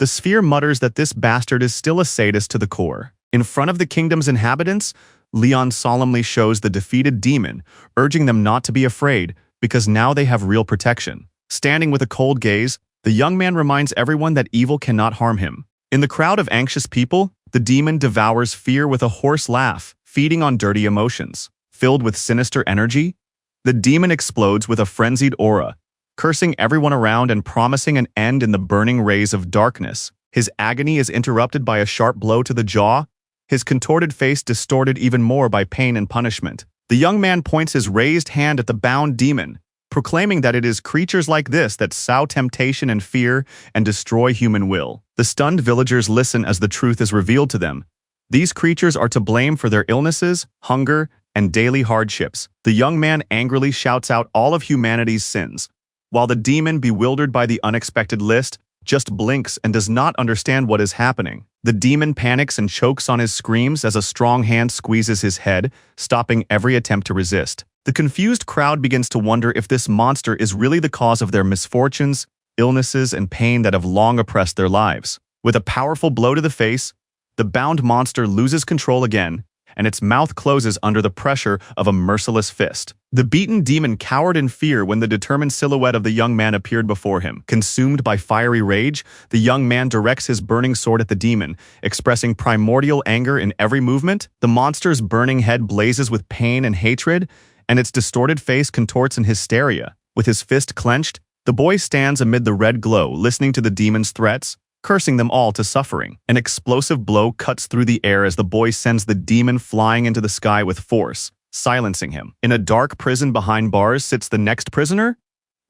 the sphere mutters that this bastard is still a sadist to the core. In front of the kingdom's inhabitants, Leon solemnly shows the defeated demon, urging them not to be afraid because now they have real protection. Standing with a cold gaze, the young man reminds everyone that evil cannot harm him. In the crowd of anxious people, the demon devours fear with a hoarse laugh, feeding on dirty emotions. Filled with sinister energy, The demon explodes with a frenzied aura, cursing everyone around and promising an end in the burning rays of darkness. His agony is interrupted by a sharp blow to the jaw, his contorted face distorted even more by pain and punishment. The young man points his raised hand at the bound demon, proclaiming that it is creatures like this that sow temptation and fear and destroy human will. The stunned villagers listen as the truth is revealed to them. These creatures are to blame for their illnesses, hunger, and daily hardships. The young man angrily shouts out all of humanity's sins, while the demon, bewildered by the unexpected list, just blinks and does not understand what is happening. The demon panics and chokes on his screams as a strong hand squeezes his head, stopping every attempt to resist. The confused crowd begins to wonder if this monster is really the cause of their misfortunes, illnesses, and pain that have long oppressed their lives. With a powerful blow to the face, the bound monster loses control again, and its mouth closes under the pressure of a merciless fist. The beaten demon cowered in fear when the determined silhouette of the young man appeared before him. Consumed by fiery rage, the young man directs his burning sword at the demon, expressing primordial anger in every movement. The monster's burning head blazes with pain and hatred, and its distorted face contorts in hysteria. With his fist clenched, the boy stands amid the red glow, listening to the demon's threats, cursing them all to suffering. An explosive blow cuts through the air as the boy sends the demon flying into the sky with force, silencing him. In a dark prison behind bars sits the next prisoner,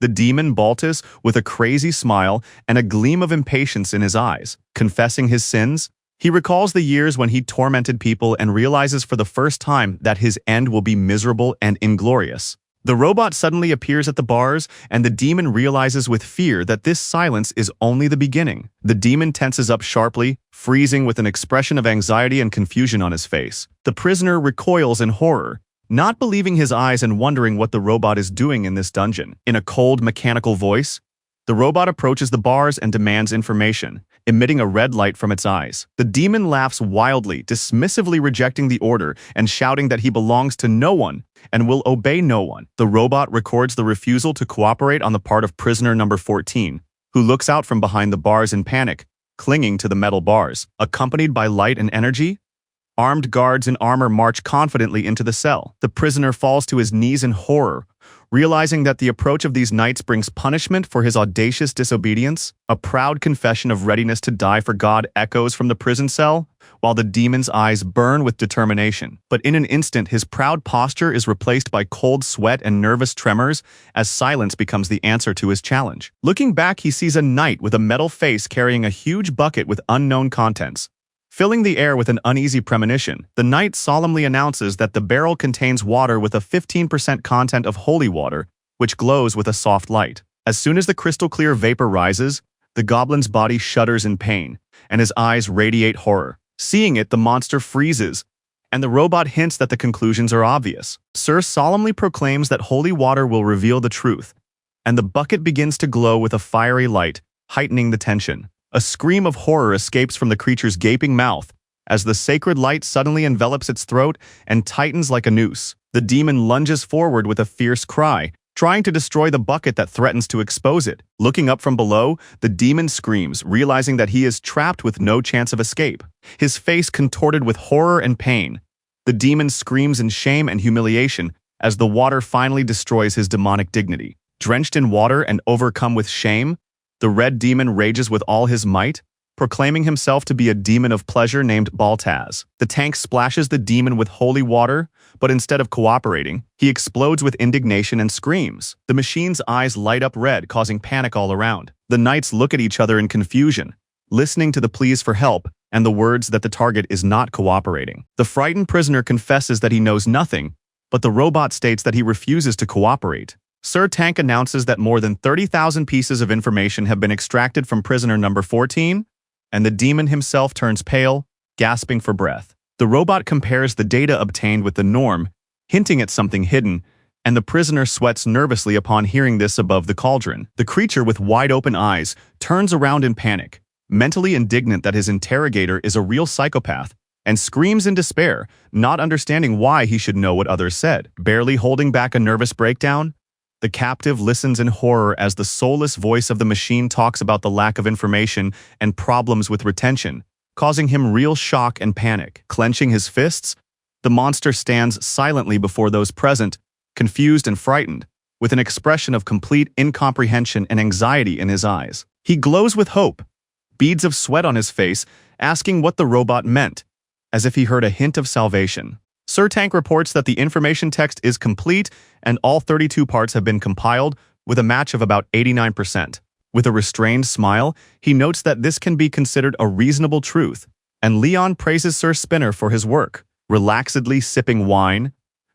the demon Baltus, with a crazy smile and a gleam of impatience in his eyes. Confessing his sins, he recalls the years when he tormented people and realizes for the first time that his end will be miserable and inglorious. The robot suddenly appears at the bars, and the demon realizes with fear that this silence is only the beginning. The demon tenses up sharply, freezing with an expression of anxiety and confusion on his face. The prisoner recoils in horror, not believing his eyes and wondering what the robot is doing in this dungeon. In a cold, mechanical voice, the robot approaches the bars and demands information, emitting a red light from its eyes. The demon laughs wildly, dismissively rejecting the order and shouting that he belongs to no one and will obey no one. The robot records the refusal to cooperate on the part of prisoner number 14, who looks out from behind the bars in panic, clinging to the metal bars. Accompanied by light and energy, armed guards in armor march confidently into the cell. The prisoner falls to his knees in horror, realizing that the approach of these knights brings punishment for his audacious disobedience. A proud confession of readiness to die for God echoes from the prison cell, while the demon's eyes burn with determination. But in an instant, his proud posture is replaced by cold sweat and nervous tremors as silence becomes the answer to his challenge. Looking back, he sees a knight with a metal face carrying a huge bucket with unknown contents. Filling the air with an uneasy premonition, the knight solemnly announces that the barrel contains water with a 15% content of holy water, which glows with a soft light. As soon as the crystal-clear vapor rises, the goblin's body shudders in pain, and his eyes radiate horror. Seeing it, the monster freezes, and the robot hints that the conclusions are obvious. Sir solemnly proclaims that holy water will reveal the truth, and the bucket begins to glow with a fiery light, heightening the tension. A scream of horror escapes from the creature's gaping mouth as the sacred light suddenly envelops its throat and tightens like a noose. The demon lunges forward with a fierce cry, trying to destroy the bucket that threatens to expose it. Looking up from below, the demon screams, realizing that he is trapped with no chance of escape. His face contorted with horror and pain, the demon screams in shame and humiliation as the water finally destroys his demonic dignity. Drenched in water and overcome with shame, the red demon rages with all his might, proclaiming himself to be a demon of pleasure named Baltaz. The tank splashes the demon with holy water, but instead of cooperating, he explodes with indignation and screams. The machine's eyes light up red, causing panic all around. The knights look at each other in confusion, listening to the pleas for help and the words that the target is not cooperating. The frightened prisoner confesses that he knows nothing, but the robot states that he refuses to cooperate. Sir Tank announces that more than 30,000 pieces of information have been extracted from prisoner number 14, and the demon himself turns pale, gasping for breath. The robot compares the data obtained with the norm, hinting at something hidden, and the prisoner sweats nervously upon hearing this above the cauldron. The creature with wide-open eyes turns around in panic, mentally indignant that his interrogator is a real psychopath, and screams in despair, not understanding why he should know what others said. Barely holding back a nervous breakdown, the captive listens in horror as the soulless voice of the machine talks about the lack of information and problems with retention, causing him real shock and panic. Clenching his fists, the monster stands silently before those present, confused and frightened, with an expression of complete incomprehension and anxiety in his eyes. He glows with hope, beads of sweat on his face, asking what the robot meant, as if he heard a hint of salvation. Sir Tank reports that the information text is complete and all 32 parts have been compiled, with a match of about 89%. With a restrained smile, he notes that this can be considered a reasonable truth, and Leon praises Sir Spinner for his work. Relaxedly sipping wine,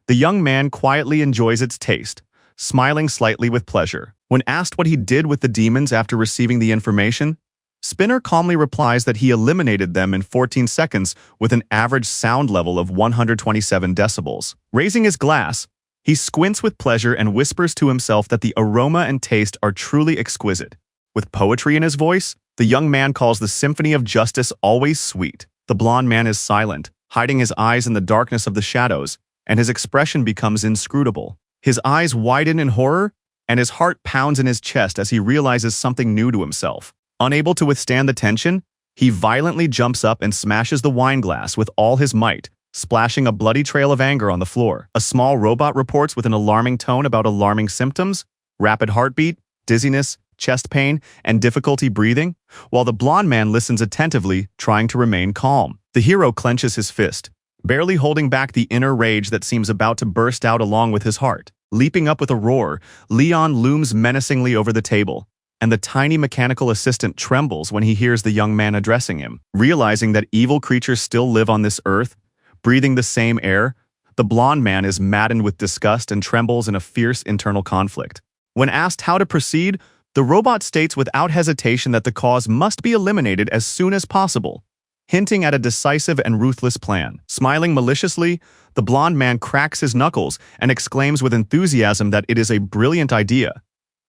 the young man quietly enjoys its taste, smiling slightly with pleasure. When asked what he did with the demons after receiving the information, Spinner calmly replies that he eliminated them in 14 seconds with an average sound level of 127 decibels. Raising his glass, he squints with pleasure and whispers to himself that the aroma and taste are truly exquisite. With poetry in his voice, the young man calls the symphony of justice always sweet. The blonde man is silent, hiding his eyes in the darkness of the shadows, and his expression becomes inscrutable. His eyes widen in horror, and his heart pounds in his chest as he realizes something new to himself. Unable to withstand the tension, he violently jumps up and smashes the wine glass with all his might, splashing a bloody trail of anger on the floor. A small robot reports with an alarming tone about alarming symptoms: rapid heartbeat, dizziness, chest pain, and difficulty breathing, while the blonde man listens attentively, trying to remain calm. The hero clenches his fist, barely holding back the inner rage that seems about to burst out along with his heart. Leaping up with a roar, Leon looms menacingly over the table, and the tiny mechanical assistant trembles when he hears the young man addressing him. Realizing that evil creatures still live on this earth, breathing the same air, the blonde man is maddened with disgust and trembles in a fierce internal conflict. When asked how to proceed, the robot states without hesitation that the cause must be eliminated as soon as possible, hinting at a decisive and ruthless plan. Smiling maliciously, the blonde man cracks his knuckles and exclaims with enthusiasm that it is a brilliant idea,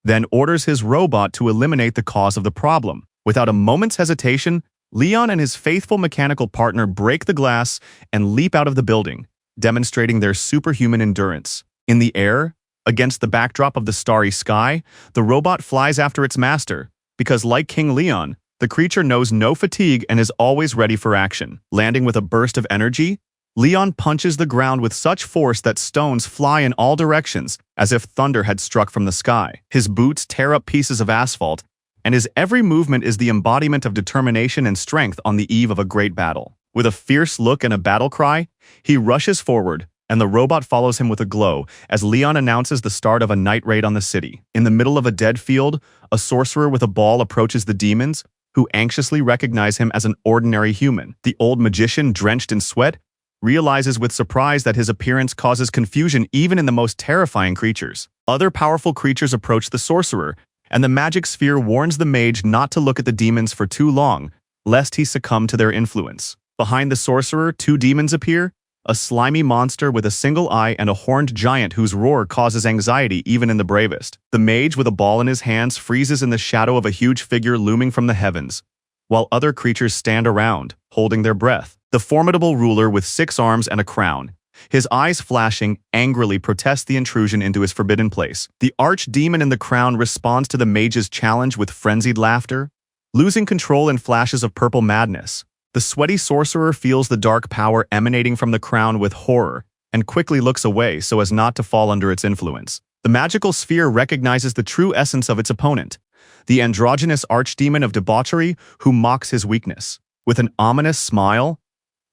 then orders his robot to eliminate the cause of the problem. Without a moment's hesitation, Leon and his faithful mechanical partner break the glass and leap out of the building, demonstrating their superhuman endurance. In the air, against the backdrop of the starry sky, the robot flies after its master, because like King Leon, the creature knows no fatigue and is always ready for action. Landing with a burst of energy, Leon punches the ground with such force that stones fly in all directions, as if thunder had struck from the sky. His boots tear up pieces of asphalt, and his every movement is the embodiment of determination and strength on the eve of a great battle. With a fierce look and a battle cry, he rushes forward, and the robot follows him with a glow as Leon announces the start of a night raid on the city. In the middle of a dead field, a sorcerer with a ball approaches the demons, who anxiously recognize him as an ordinary human. The old magician, drenched in sweat, realizes with surprise that his appearance causes confusion even in the most terrifying creatures. Other powerful creatures approach the sorcerer, and the magic sphere warns the mage not to look at the demons for too long, lest he succumb to their influence. Behind the sorcerer, two demons appear, a slimy monster with a single eye and a horned giant whose roar causes anxiety even in the bravest. The mage with a ball in his hands freezes in the shadow of a huge figure looming from the heavens, while other creatures stand around, holding their breath. The formidable ruler with 6 arms and a crown, his eyes flashing, angrily protests the intrusion into his forbidden place. The archdemon in the crown responds to the mage's challenge with frenzied laughter, losing control in flashes of purple madness. The sweaty sorcerer feels the dark power emanating from the crown with horror and quickly looks away so as not to fall under its influence. The magical sphere recognizes the true essence of its opponent, the androgynous archdemon of debauchery who mocks his weakness. With an ominous smile,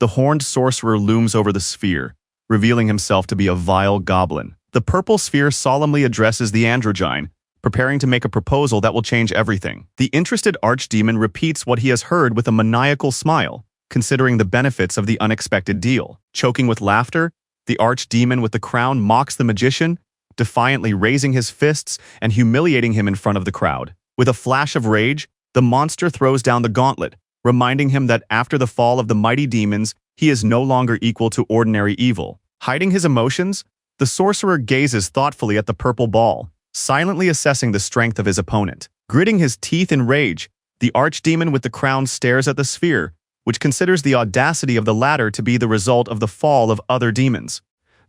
the horned sorcerer looms over the sphere, revealing himself to be a vile goblin. The purple sphere solemnly addresses the androgyne, preparing to make a proposal that will change everything. The interested archdemon repeats what he has heard with a maniacal smile, considering the benefits of the unexpected deal. Choking with laughter, the archdemon with the crown mocks the magician, defiantly raising his fists and humiliating him in front of the crowd. With a flash of rage, the monster throws down the gauntlet, reminding him that after the fall of the mighty demons, he is no longer equal to ordinary evil. Hiding his emotions, the sorcerer gazes thoughtfully at the purple ball, silently assessing the strength of his opponent. Gritting his teeth in rage, the archdemon with the crown stares at the sphere, which considers the audacity of the latter to be the result of the fall of other demons.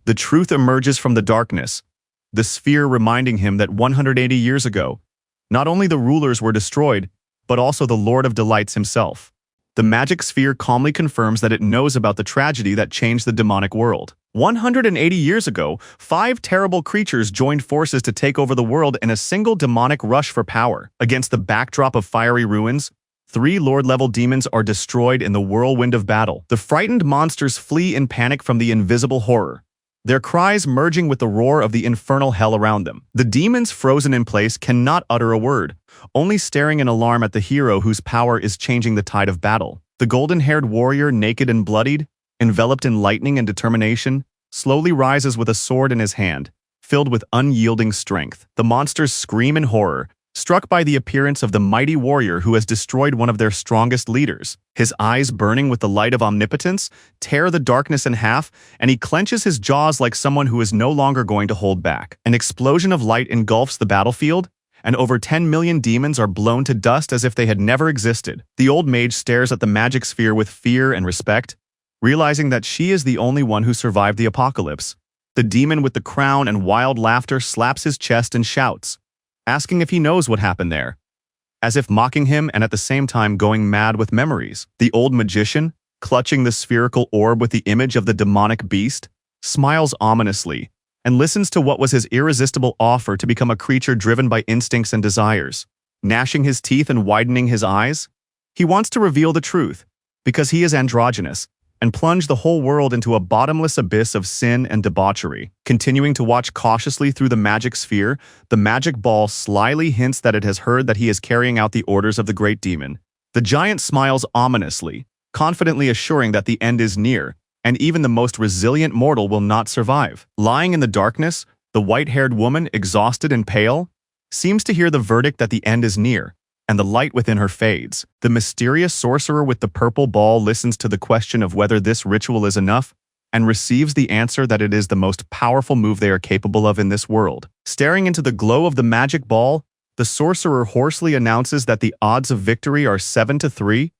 The truth emerges from the darkness, the sphere reminding him that 180 years ago, not only the rulers were destroyed, but also the Lord of Delights himself. The magic sphere calmly confirms that it knows about the tragedy that changed the demonic world. 180 years ago, 5 terrible creatures joined forces to take over the world in a single demonic rush for power. Against the backdrop of fiery ruins, 3 Lord-level demons are destroyed in the whirlwind of battle. The frightened monsters flee in panic from the invisible horror, their cries merging with the roar of the infernal hell around them. The demons frozen in place cannot utter a word, only staring in alarm at the hero whose power is changing the tide of battle. The golden-haired warrior, naked and bloodied, enveloped in lightning and determination, slowly rises with a sword in his hand, filled with unyielding strength. The monsters scream in horror, struck by the appearance of the mighty warrior who has destroyed one of their strongest leaders. His eyes, burning with the light of omnipotence, tear the darkness in half, and he clenches his jaws like someone who is no longer going to hold back. An explosion of light engulfs the battlefield, and over 10 million demons are blown to dust as if they had never existed. The old mage stares at the magic sphere with fear and respect, realizing that she is the only one who survived the apocalypse. The demon with the crown and wild laughter slaps his chest and shouts, asking if he knows what happened there, as if mocking him and at the same time going mad with memories. The old magician, clutching the spherical orb with the image of the demonic beast, smiles ominously and listens to what was his irresistible offer to become a creature driven by instincts and desires. Gnashing his teeth and widening his eyes, he wants to reveal the truth, because he is androgynous, and plunge the whole world into a bottomless abyss of sin and debauchery. Continuing to watch cautiously through the magic sphere, the magic ball slyly hints that it has heard that he is carrying out the orders of the great demon. The giant smiles ominously, confidently assuring that the end is near, and even the most resilient mortal will not survive. Lying in the darkness, the white-haired woman, exhausted and pale, seems to hear the verdict that the end is near, and the light within her fades. The mysterious sorcerer with the purple ball listens to the question of whether this ritual is enough, and receives the answer that it is the most powerful move they are capable of in this world. Staring into the glow of the magic ball, the sorcerer hoarsely announces that the odds of victory are 7-3,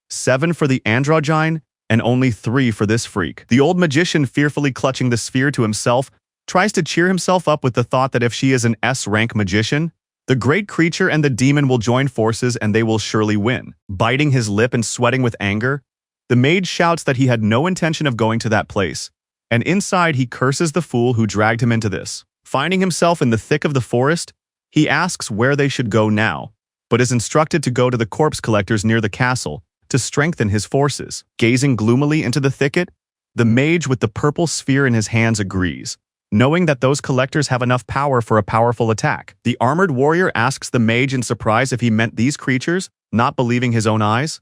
7 for the androgyne, and only 3 for this freak. The old magician, fearfully clutching the sphere to himself, tries to cheer himself up with the thought that if she is an S-rank magician, the great creature and the demon will join forces and they will surely win. Biting his lip and sweating with anger, the mage shouts that he had no intention of going to that place, and inside he curses the fool who dragged him into this. Finding himself in the thick of the forest, he asks where they should go now, but is instructed to go to the corpse collectors near the castle to strengthen his forces. Gazing gloomily into the thicket, the mage with the purple sphere in his hands agrees, knowing that those collectors have enough power for a powerful attack. The armored warrior asks the mage in surprise if he meant these creatures, not believing his own eyes.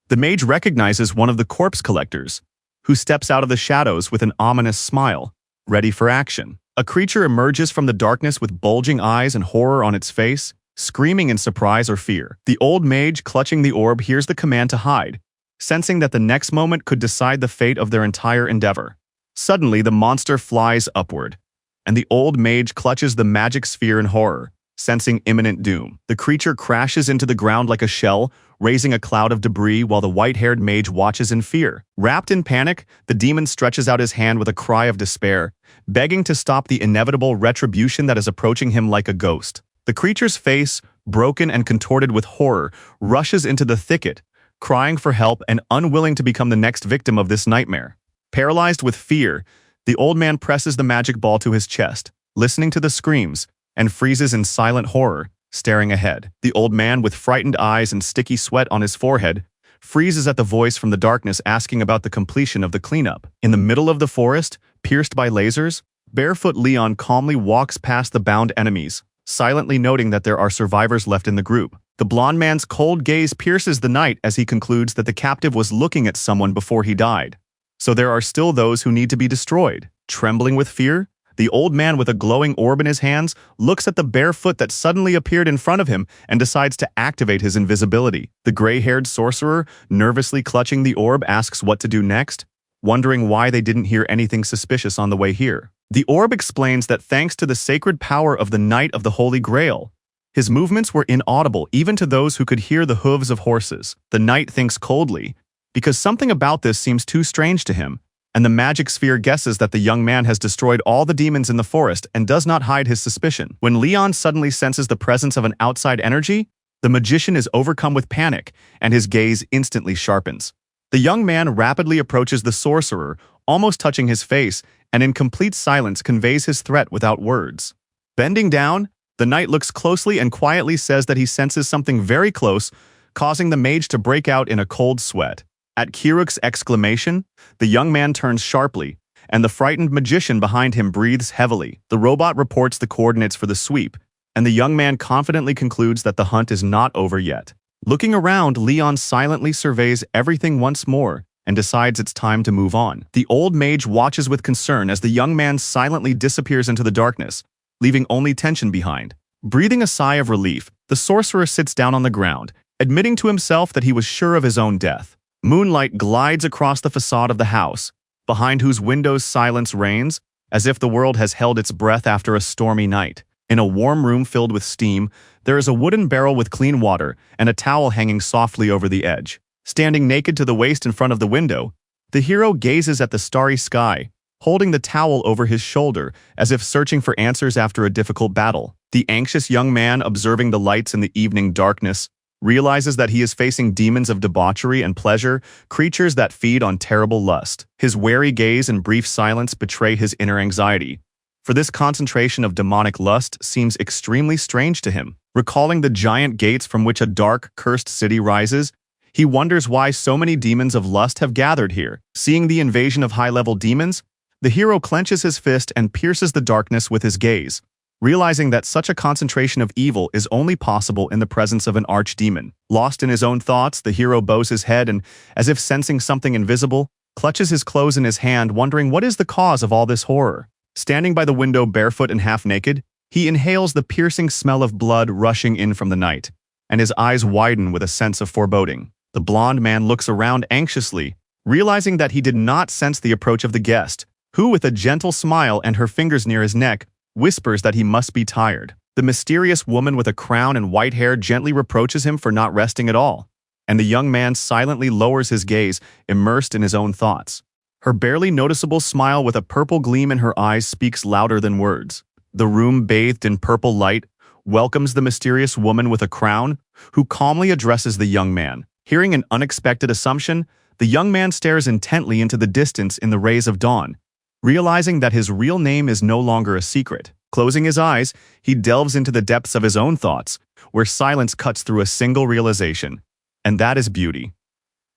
The mage recognizes one of the corpse collectors, who steps out of the shadows with an ominous smile, ready for action. A creature emerges from the darkness with bulging eyes and horror on its face, screaming in surprise or fear. The old mage, clutching the orb, hears the command to hide, sensing that the next moment could decide the fate of their entire endeavor. Suddenly, the monster flies upward, and the old mage clutches the magic sphere in horror, sensing imminent doom. The creature crashes into the ground like a shell, raising a cloud of debris while the white-haired mage watches in fear. Wrapped in panic, the demon stretches out his hand with a cry of despair, begging to stop the inevitable retribution that is approaching him like a ghost. The creature's face, broken and contorted with horror, rushes into the thicket, crying for help and unwilling to become the next victim of this nightmare. Paralyzed with fear, the old man presses the magic ball to his chest, listening to the screams, and freezes in silent horror, staring ahead. The old man, with frightened eyes and sticky sweat on his forehead, freezes at the voice from the darkness asking about the completion of the cleanup. In the middle of the forest, pierced by lasers, barefoot Leon calmly walks past the bound enemies, silently noting that there are survivors left in the group. The blond man's cold gaze pierces the night as he concludes that the captive was looking at someone before he died. So there are still those who need to be destroyed. Trembling with fear, the old man with a glowing orb in his hands looks at the bare foot that suddenly appeared in front of him and decides to activate his invisibility. The gray-haired sorcerer, nervously clutching the orb, asks what to do next, wondering why they didn't hear anything suspicious on the way here. The orb explains that thanks to the sacred power of the Knight of the Holy Grail, his movements were inaudible even to those who could hear the hooves of horses. The knight thinks coldly, because something about this seems too strange to him, and the magic sphere guesses that the young man has destroyed all the demons in the forest and does not hide his suspicion. When Leon suddenly senses the presence of an outside energy, the magician is overcome with panic, and his gaze instantly sharpens. The young man rapidly approaches the sorcerer, almost touching his face, and in complete silence conveys his threat without words. Bending down, the knight looks closely and quietly says that he senses something very close, causing the mage to break out in a cold sweat. At Kiruk's exclamation, the young man turns sharply, and the frightened magician behind him breathes heavily. The robot reports the coordinates for the sweep, and the young man confidently concludes that the hunt is not over yet. Looking around, Leon silently surveys everything once more and decides it's time to move on. The old mage watches with concern as the young man silently disappears into the darkness, leaving only tension behind. Breathing a sigh of relief, the sorcerer sits down on the ground, admitting to himself that he was sure of his own death. Moonlight glides across the facade of the house, behind whose windows silence reigns, as if the world has held its breath after a stormy night. In a warm room filled with steam, there is a wooden barrel with clean water and a towel hanging softly over the edge. Standing naked to the waist in front of the window, the hero gazes at the starry sky, holding the towel over his shoulder as if searching for answers after a difficult battle. The anxious young man, observing the lights in the evening darkness, realizes that he is facing demons of debauchery and pleasure, creatures that feed on terrible lust. His wary gaze and brief silence betray his inner anxiety, for this concentration of demonic lust seems extremely strange to him. Recalling the giant gates from which a dark, cursed city rises, he wonders why so many demons of lust have gathered here. Seeing the invasion of high-level demons, the hero clenches his fist and pierces the darkness with his gaze, realizing that such a concentration of evil is only possible in the presence of an archdemon. Lost in his own thoughts, the hero bows his head and, as if sensing something invisible, clutches his clothes in his hand, wondering what is the cause of all this horror. Standing by the window barefoot and half-naked, he inhales the piercing smell of blood rushing in from the night, and his eyes widen with a sense of foreboding. The blond man looks around anxiously, realizing that he did not sense the approach of the guest, who, with a gentle smile and her fingers near his neck, whispers that he must be tired. The mysterious woman with a crown and white hair gently reproaches him for not resting at all, and the young man silently lowers his gaze, immersed in his own thoughts. Her barely noticeable smile with a purple gleam in her eyes speaks louder than words. The room, bathed in purple light, welcomes the mysterious woman with a crown, who calmly addresses the young man. Hearing an unexpected assumption, the young man stares intently into the distance in the rays of dawn, realizing that his real name is no longer a secret. Closing his eyes, he delves into the depths of his own thoughts, where silence cuts through a single realization, and that is beauty.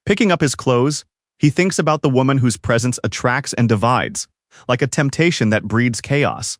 Picking up his clothes, he thinks about the woman whose presence attracts and divides, like a temptation that breeds chaos.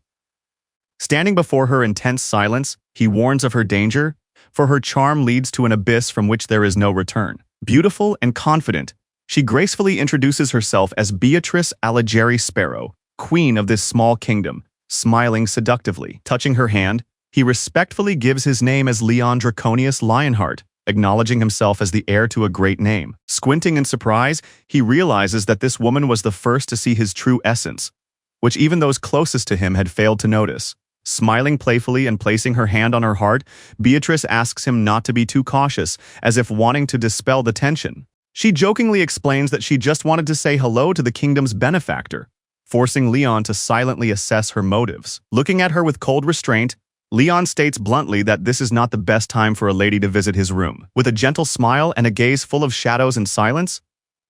Standing before her in tense silence, he warns of her danger, for her charm leads to an abyss from which there is no return. Beautiful and confident, she gracefully introduces herself as Beatrice Alighieri Sparrow, queen of this small kingdom, smiling seductively. Touching her hand, he respectfully gives his name as Leon Draconius Lionheart, acknowledging himself as the heir to a great name. Squinting in surprise, he realizes that this woman was the first to see his true essence, which even those closest to him had failed to notice. Smiling playfully and placing her hand on her heart, Beatrice asks him not to be too cautious, as if wanting to dispel the tension. She jokingly explains that she just wanted to say hello to the kingdom's benefactor, forcing Leon to silently assess her motives. Looking at her with cold restraint, Leon states bluntly that this is not the best time for a lady to visit his room. With a gentle smile and a gaze full of shadows and silence,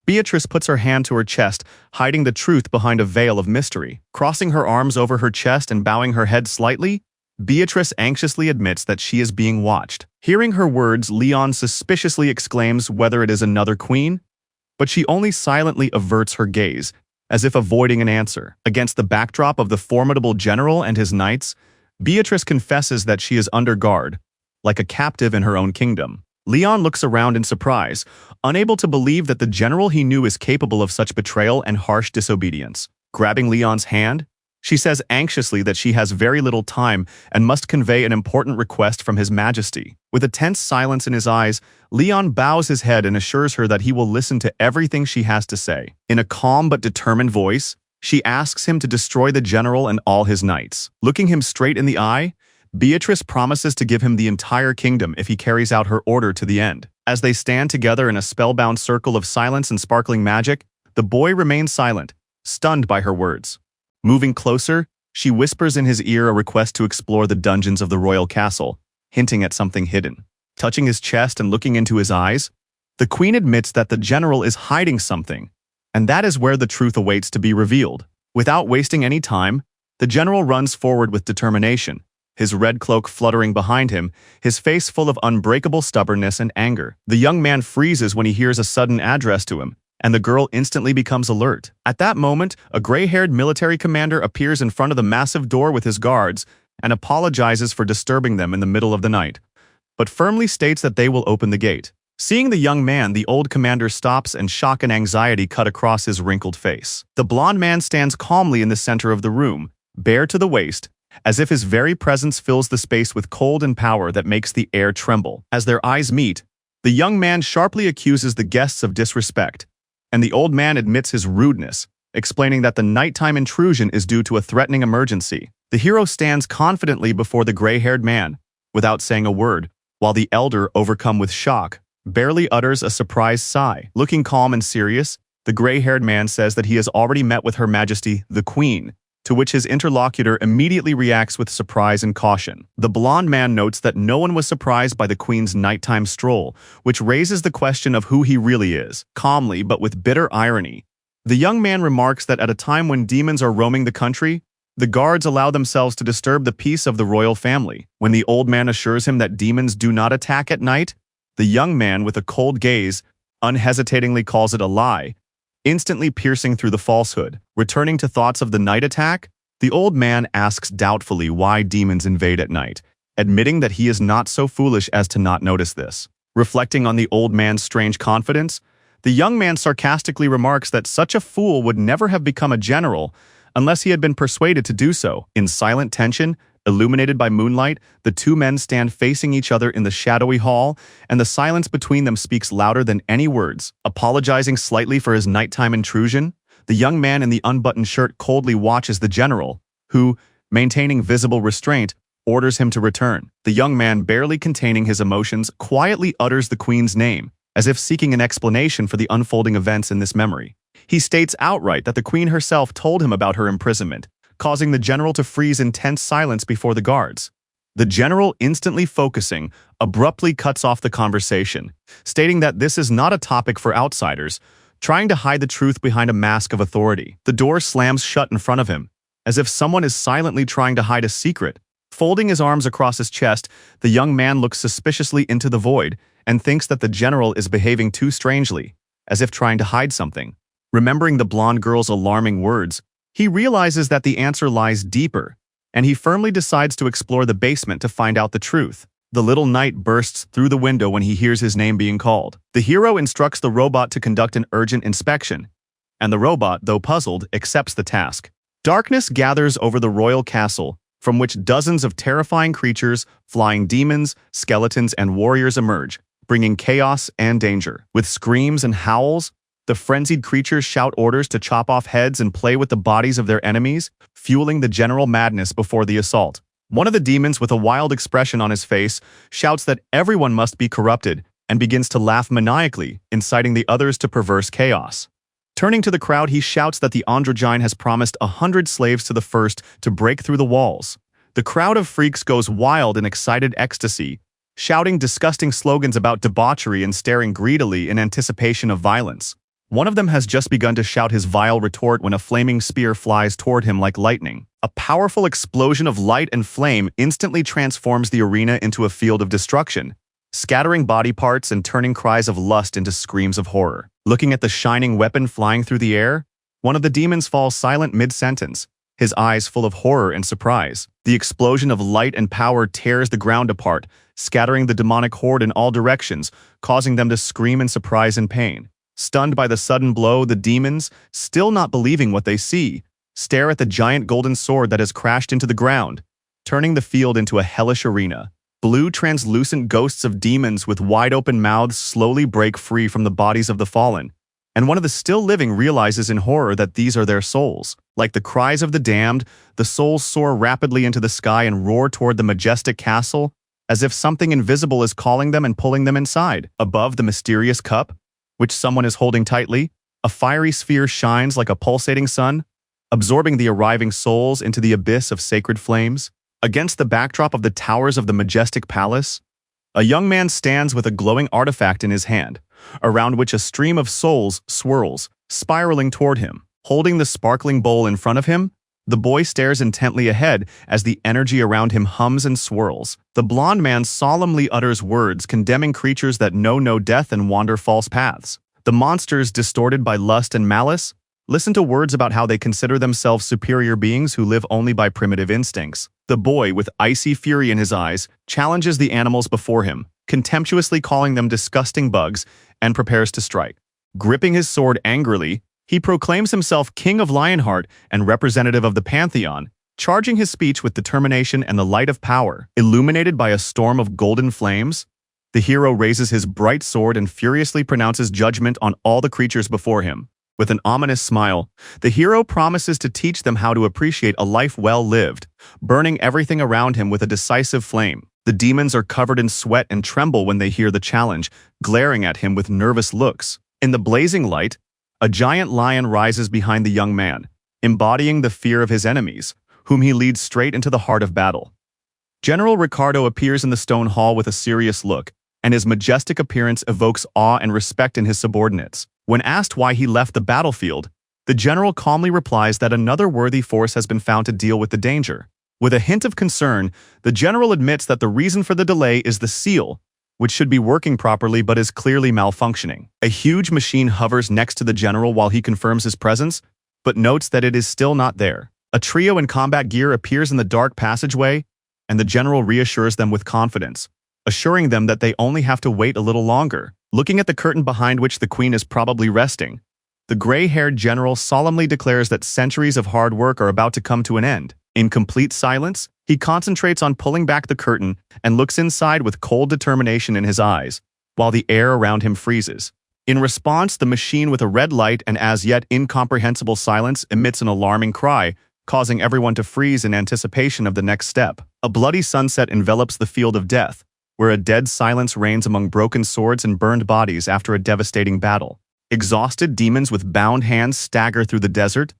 Beatrice puts her hand to her chest, hiding the truth behind a veil of mystery. Crossing her arms over her chest and bowing her head slightly, Beatrice anxiously admits that she is being watched. Hearing her words, Leon suspiciously exclaims whether it is another queen, but she only silently averts her gaze, as if avoiding an answer. Against the backdrop of the formidable general and his knights, Beatrice confesses that she is under guard, like a captive in her own kingdom. Leon looks around in surprise, unable to believe that the general he knew is capable of such betrayal and harsh disobedience. Grabbing Leon's hand, she says anxiously that she has very little time and must convey an important request from His Majesty. With a tense silence in his eyes, Leon bows his head and assures her that he will listen to everything she has to say. In a calm but determined voice, she asks him to destroy the general and all his knights. Looking him straight in the eye, Beatrice promises to give him the entire kingdom if he carries out her order to the end. As they stand together in a spellbound circle of silence and sparkling magic, the boy remains silent, stunned by her words. Moving closer, she whispers in his ear a request to explore the dungeons of the royal castle, hinting at something hidden. Touching his chest and looking into his eyes, the queen admits that the general is hiding something, And that is where the truth awaits to be revealed. Without wasting any time, the general runs forward with determination, his red cloak fluttering behind him, his face full of unbreakable stubbornness and anger. The young man freezes when he hears a sudden address to him, and the girl instantly becomes alert. At that moment, a gray-haired military commander appears in front of the massive door with his guards and apologizes for disturbing them in the middle of the night, but firmly states that they will open the gate. Seeing the young man, the old commander stops and shock and anxiety cut across his wrinkled face. The blond man stands calmly in the center of the room, bare to the waist, as if his very presence fills the space with cold and power that makes the air tremble. As their eyes meet, the young man sharply accuses the guests of disrespect, and the old man admits his rudeness, explaining that the nighttime intrusion is due to a threatening emergency. The hero stands confidently before the gray-haired man, without saying a word, while the elder, overcome with shock, barely utters a surprised sigh. Looking calm and serious, the gray-haired man says that he has already met with Her Majesty, the Queen, to which his interlocutor immediately reacts with surprise and caution. The blond man notes that no one was surprised by the Queen's nighttime stroll, which raises the question of who he really is. Calmly, but with bitter irony, the young man remarks that at a time when demons are roaming the country, the guards allow themselves to disturb the peace of the royal family. When the old man assures him that demons do not attack at night, the young man, with a cold gaze, unhesitatingly calls it a lie, instantly piercing through the falsehood. Returning to thoughts of the night attack, the old man asks doubtfully why demons invade at night, admitting that he is not so foolish as to not notice this. Reflecting on the old man's strange confidence, the young man sarcastically remarks that such a fool would never have become a general unless he had been persuaded to do so. In silent tension, illuminated by moonlight, the two men stand facing each other in the shadowy hall, and the silence between them speaks louder than any words. Apologizing slightly for his nighttime intrusion, the young man in the unbuttoned shirt coldly watches the general, who, maintaining visible restraint, orders him to return. The young man, barely containing his emotions, quietly utters the Queen's name, as if seeking an explanation for the unfolding events in this memory. He states outright that the Queen herself told him about her imprisonment, causing the general to freeze in tense silence before the guards. The general, instantly focusing, abruptly cuts off the conversation, stating that this is not a topic for outsiders, trying to hide the truth behind a mask of authority. The door slams shut in front of him, as if someone is silently trying to hide a secret. Folding his arms across his chest, the young man looks suspiciously into the void and thinks that the general is behaving too strangely, as if trying to hide something. Remembering the blonde girl's alarming words, he realizes that the answer lies deeper, and he firmly decides to explore the basement to find out the truth. The little knight bursts through the window when he hears his name being called. The hero instructs the robot to conduct an urgent inspection, and the robot, though puzzled, accepts the task. Darkness gathers over the royal castle, from which dozens of terrifying creatures, flying demons, skeletons, and warriors emerge, bringing chaos and danger. With screams and howls, the frenzied creatures shout orders to chop off heads and play with the bodies of their enemies, fueling the general madness before the assault. One of the demons, with a wild expression on his face, shouts that everyone must be corrupted and begins to laugh maniacally, inciting the others to perverse chaos. Turning to the crowd, he shouts that the androgyne has promised 100 slaves to the first to break through the walls. The crowd of freaks goes wild in excited ecstasy, shouting disgusting slogans about debauchery and staring greedily in anticipation of violence. One of them has just begun to shout his vile retort when a flaming spear flies toward him like lightning. A powerful explosion of light and flame instantly transforms the arena into a field of destruction, scattering body parts and turning cries of lust into screams of horror. Looking at the shining weapon flying through the air, one of the demons falls silent mid-sentence, his eyes full of horror and surprise. The explosion of light and power tears the ground apart, scattering the demonic horde in all directions, causing them to scream in surprise and pain. Stunned by the sudden blow, the demons, still not believing what they see, stare at the giant golden sword that has crashed into the ground, turning the field into a hellish arena. Blue, translucent ghosts of demons with wide-open mouths slowly break free from the bodies of the fallen, and one of the still living realizes in horror that these are their souls. Like the cries of the damned, the souls soar rapidly into the sky and roar toward the majestic castle, as if something invisible is calling them and pulling them inside. Above the mysterious cup, which someone is holding tightly, a fiery sphere shines like a pulsating sun, absorbing the arriving souls into the abyss of sacred flames. Against the backdrop of the towers of the majestic palace, a young man stands with a glowing artifact in his hand, around which a stream of souls swirls, spiraling toward him. Holding the sparkling bowl in front of him, the boy stares intently ahead as the energy around him hums and swirls. The blond man solemnly utters words condemning creatures that know no death and wander false paths. The monsters, distorted by lust and malice, listen to words about how they consider themselves superior beings who live only by primitive instincts. The boy, with icy fury in his eyes, challenges the animals before him, contemptuously calling them disgusting bugs, and prepares to strike. Gripping his sword angrily, he proclaims himself King of Lionheart and representative of the Pantheon, charging his speech with determination and the light of power. Illuminated by a storm of golden flames, the hero raises his bright sword and furiously pronounces judgment on all the creatures before him. With an ominous smile, the hero promises to teach them how to appreciate a life well lived, burning everything around him with a decisive flame. The demons are covered in sweat and tremble when they hear the challenge, glaring at him with nervous looks. In the blazing light, a giant lion rises behind the young man, embodying the fear of his enemies, whom he leads straight into the heart of battle. General Ricardo appears in the stone hall with a serious look, and his majestic appearance evokes awe and respect in his subordinates. When asked why he left the battlefield, the general calmly replies that another worthy force has been found to deal with the danger. With a hint of concern, the general admits that the reason for the delay is the seal, which should be working properly but is clearly malfunctioning. A huge machine hovers next to the general while he confirms his presence, but notes that it is still not there. A trio in combat gear appears in the dark passageway, and the general reassures them with confidence, assuring them that they only have to wait a little longer. Looking at the curtain behind which the queen is probably resting, the gray-haired general solemnly declares that centuries of hard work are about to come to an end. In complete silence, he concentrates on pulling back the curtain and looks inside with cold determination in his eyes, while the air around him freezes. In response, the machine with a red light and as yet incomprehensible silence emits an alarming cry, causing everyone to freeze in anticipation of the next step. A bloody sunset envelops the field of death, where a dead silence reigns among broken swords and burned bodies after a devastating battle. Exhausted demons with bound hands stagger through the desert,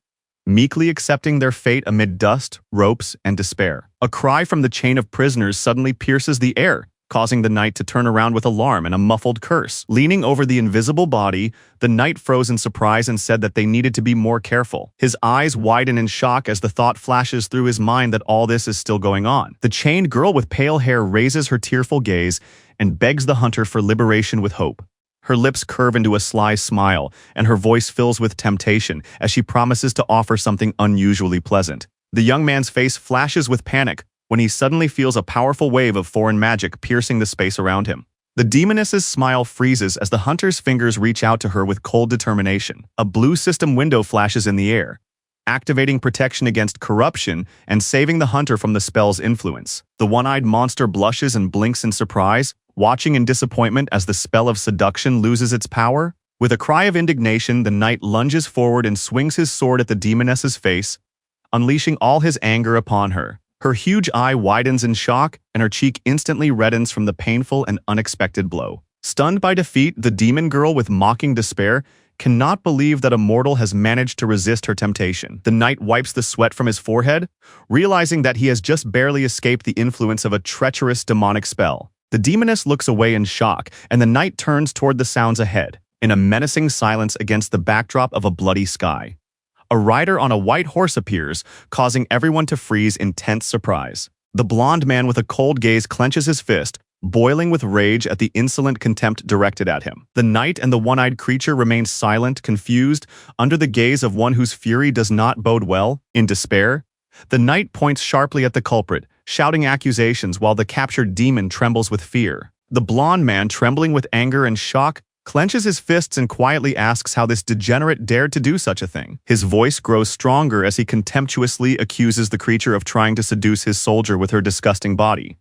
meekly accepting their fate amid dust, ropes, and despair. A cry from the chain of prisoners suddenly pierces the air, causing the knight to turn around with alarm and a muffled curse. Leaning over the invisible body, the knight froze in surprise and said that they needed to be more careful. His eyes widen in shock as the thought flashes through his mind that all this is still going on. The chained girl with pale hair raises her tearful gaze and begs the hunter for liberation with hope. Her lips curve into a sly smile, and her voice fills with temptation as she promises to offer something unusually pleasant. The young man's face flashes with panic when he suddenly feels a powerful wave of foreign magic piercing the space around him. The demoness's smile freezes as the hunter's fingers reach out to her with cold determination. A blue system window flashes in the air, activating protection against corruption and saving the hunter from the spell's influence. The one-eyed monster blushes and blinks in surprise, watching in disappointment as the spell of seduction loses its power. With a cry of indignation, the knight lunges forward and swings his sword at the demoness's face, unleashing all his anger upon her. Her huge eye widens in shock, and her cheek instantly reddens from the painful and unexpected blow. Stunned by defeat, the demon girl, with mocking despair, cannot believe that a mortal has managed to resist her temptation. The knight wipes the sweat from his forehead, realizing that he has just barely escaped the influence of a treacherous demonic spell. The demoness looks away in shock, and the knight turns toward the sounds ahead, in a menacing silence against the backdrop of a bloody sky. A rider on a white horse appears, causing everyone to freeze in tense surprise. The blond man with a cold gaze clenches his fist, boiling with rage at the insolent contempt directed at him. The knight and the one-eyed creature remain silent, confused, under the gaze of one whose fury does not bode well. In despair, the knight points sharply at the culprit, shouting accusations while the captured demon trembles with fear. The blond man, trembling with anger and shock, clenches his fists and quietly asks how this degenerate dared to do such a thing. His voice grows stronger as he contemptuously accuses the creature of trying to seduce his soldier with her disgusting body,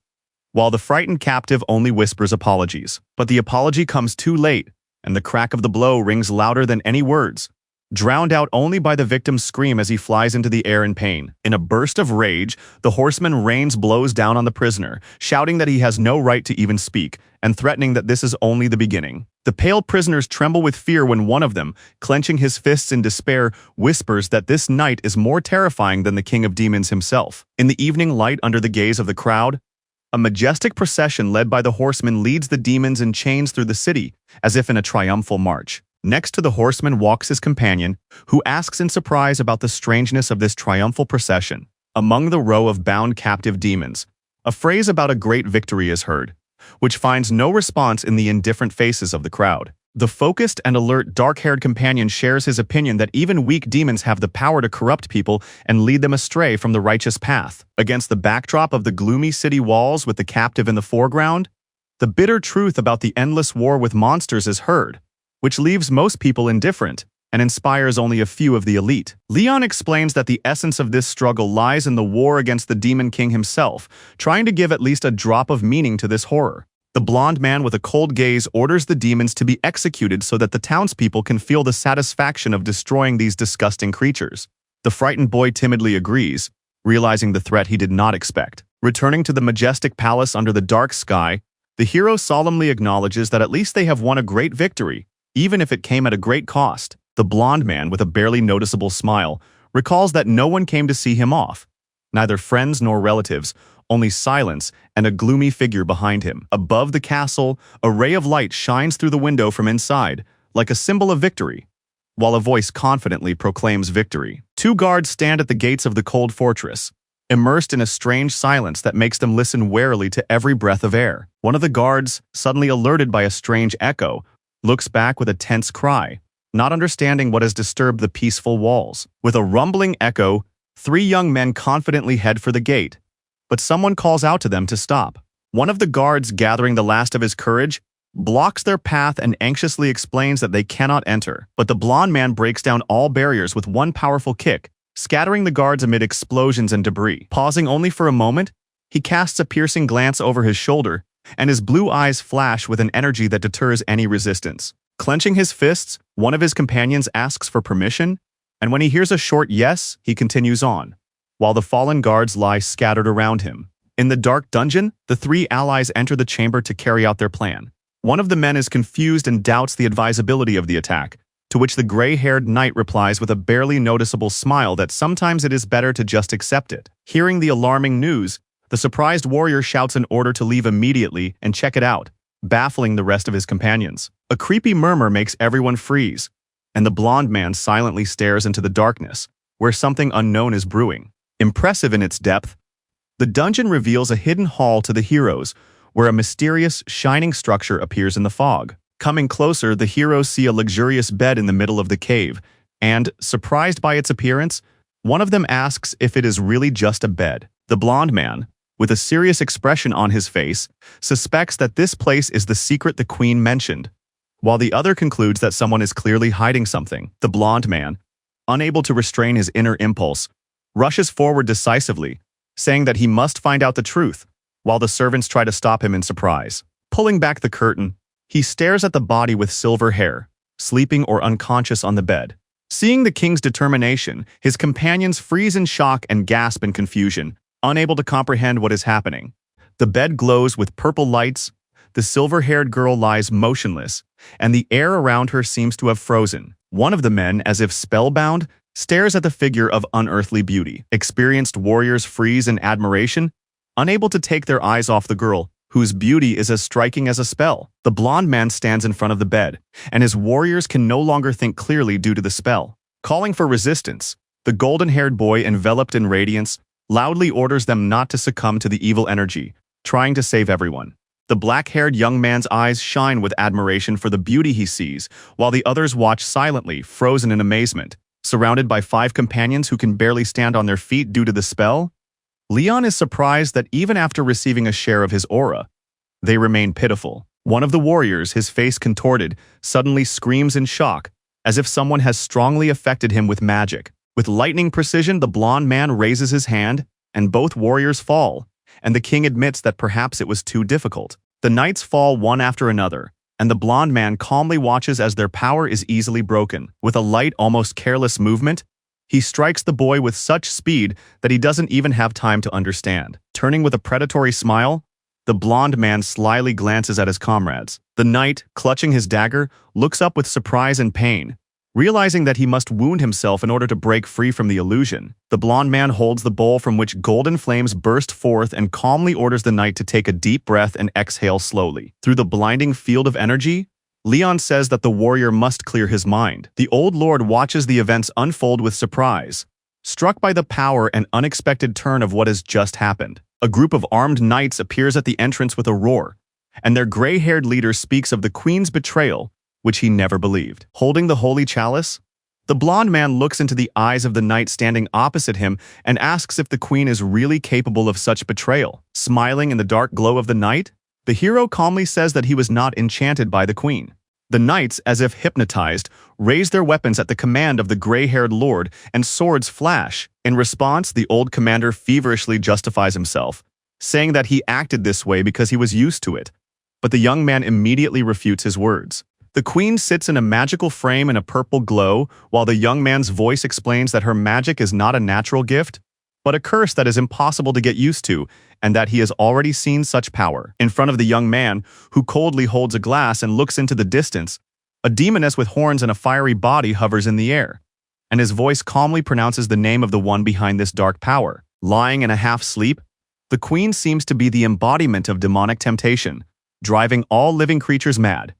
while the frightened captive only whispers apologies. But the apology comes too late, and the crack of the blow rings louder than any words, drowned out only by the victim's scream as he flies into the air in pain. In a burst of rage, the horseman rains blows down on the prisoner, shouting that he has no right to even speak, and threatening that this is only the beginning. The pale prisoners tremble with fear when one of them, clenching his fists in despair, whispers that this knight is more terrifying than the king of demons himself. In the evening light, under the gaze of the crowd, A majestic procession led by the horsemen leads the demons in chains through the city, as if in a triumphal march. Next to the horseman walks his companion, who asks in surprise about the strangeness of this triumphal procession. Among the row of bound captive demons, a phrase about a great victory is heard, which finds no response in the indifferent faces of the crowd. The focused and alert dark-haired companion shares his opinion that even weak demons have the power to corrupt people and lead them astray from the righteous path. Against the backdrop of the gloomy city walls with the captive in the foreground, the bitter truth about the endless war with monsters is heard, which leaves most people indifferent and inspires only a few of the elite. Leon explains that the essence of this struggle lies in the war against the Demon King himself, trying to give at least a drop of meaning to this horror. The blonde man with a cold gaze orders the demons to be executed so that the townspeople can feel the satisfaction of destroying these disgusting creatures. The frightened boy timidly agrees, realizing the threat he did not expect. Returning to the majestic palace under the dark sky, the hero solemnly acknowledges that at least they have won a great victory, even if it came at a great cost. The blonde man, with a barely noticeable smile, recalls that no one came to see him off. Neither friends nor relatives, only silence and a gloomy figure behind him. Above the castle, a ray of light shines through the window from inside, like a symbol of victory, while a voice confidently proclaims victory. Two guards stand at the gates of the cold fortress, immersed in a strange silence that makes them listen warily to every breath of air. One of the guards, suddenly alerted by a strange echo, looks back with a tense cry, not understanding what has disturbed the peaceful walls. With a rumbling echo, three young men confidently head for the gate, but someone calls out to them to stop. One of the guards, gathering the last of his courage, blocks their path and anxiously explains that they cannot enter. But the blonde man breaks down all barriers with one powerful kick, scattering the guards amid explosions and debris. Pausing only for a moment, he casts a piercing glance over his shoulder, and his blue eyes flash with an energy that deters any resistance. Clenching his fists, one of his companions asks for permission, and when he hears a short yes, he continues on, while the fallen guards lie scattered around him. In the dark dungeon, the three allies enter the chamber to carry out their plan. One of the men is confused and doubts the advisability of the attack, to which the gray-haired knight replies with a barely noticeable smile that sometimes it is better to just accept it. Hearing the alarming news, the surprised warrior shouts an order to leave immediately and check it out, baffling the rest of his companions. A creepy murmur makes everyone freeze, and the blonde man silently stares into the darkness, where something unknown is brewing. Impressive in its depth, the dungeon reveals a hidden hall to the heroes, where a mysterious, shining structure appears in the fog. Coming closer, the heroes see a luxurious bed in the middle of the cave, and, surprised by its appearance, one of them asks if it is really just a bed. The blonde man, with a serious expression on his face, suspects that this place is the secret the queen mentioned, while the other concludes that someone is clearly hiding something. The blonde man, unable to restrain his inner impulse, rushes forward decisively, saying that he must find out the truth, while the servants try to stop him in surprise. Pulling back the curtain, he stares at the body with silver hair, sleeping or unconscious on the bed. Seeing the king's determination, his companions freeze in shock and gasp in confusion, unable to comprehend what is happening. The bed glows with purple lights, the silver-haired girl lies motionless, and the air around her seems to have frozen. One of the men, as if spellbound, stares at the figure of unearthly beauty. Experienced warriors freeze in admiration, unable to take their eyes off the girl, whose beauty is as striking as a spell. The blonde man stands in front of the bed, and his warriors can no longer think clearly due to the spell. Calling for resistance, the golden-haired boy, enveloped in radiance, loudly orders them not to succumb to the evil energy, trying to save everyone. The black-haired young man's eyes shine with admiration for the beauty he sees, while the others watch silently, frozen in amazement. Surrounded by 5 companions who can barely stand on their feet due to the spell, Leon is surprised that even after receiving a share of his aura, they remain pitiful. One of the warriors, his face contorted, suddenly screams in shock, as if someone has strongly affected him with magic. With lightning precision, the blonde man raises his hand, and both warriors fall, and the king admits that perhaps it was too difficult. The knights fall one after another, and the blonde man calmly watches as their power is easily broken. With a light, almost careless movement, he strikes the boy with such speed that he doesn't even have time to understand. Turning with a predatory smile, the blonde man slyly glances at his comrades. The knight, clutching his dagger, looks up with surprise and pain, Realizing that he must wound himself in order to break free from the illusion, the blonde man holds the bowl from which golden flames burst forth and calmly orders the knight to take a deep breath and exhale slowly. Through the blinding field of energy, Leon says that the warrior must clear his mind. The old lord watches the events unfold with surprise, struck by the power and unexpected turn of what has just happened. A group of armed knights appears at the entrance with a roar, and their gray-haired leader speaks of the queen's betrayal, which he never believed. Holding the holy chalice, the blonde man looks into the eyes of the knight standing opposite him and asks if the queen is really capable of such betrayal. Smiling in the dark glow of the night, the hero calmly says that he was not enchanted by the queen. The knights, as if hypnotized, raise their weapons at the command of the gray-haired lord, and swords flash. In response, the old commander feverishly justifies himself, saying that he acted this way because he was used to it. But the young man immediately refutes his words. The queen sits in a magical frame in a purple glow, while the young man's voice explains that her magic is not a natural gift, but a curse that is impossible to get used to, and that he has already seen such power. In front of the young man, who coldly holds a glass and looks into the distance, a demoness with horns and a fiery body hovers in the air, and his voice calmly pronounces the name of the one behind this dark power. Lying in a half-sleep, the queen seems to be the embodiment of demonic temptation, driving all living creatures mad,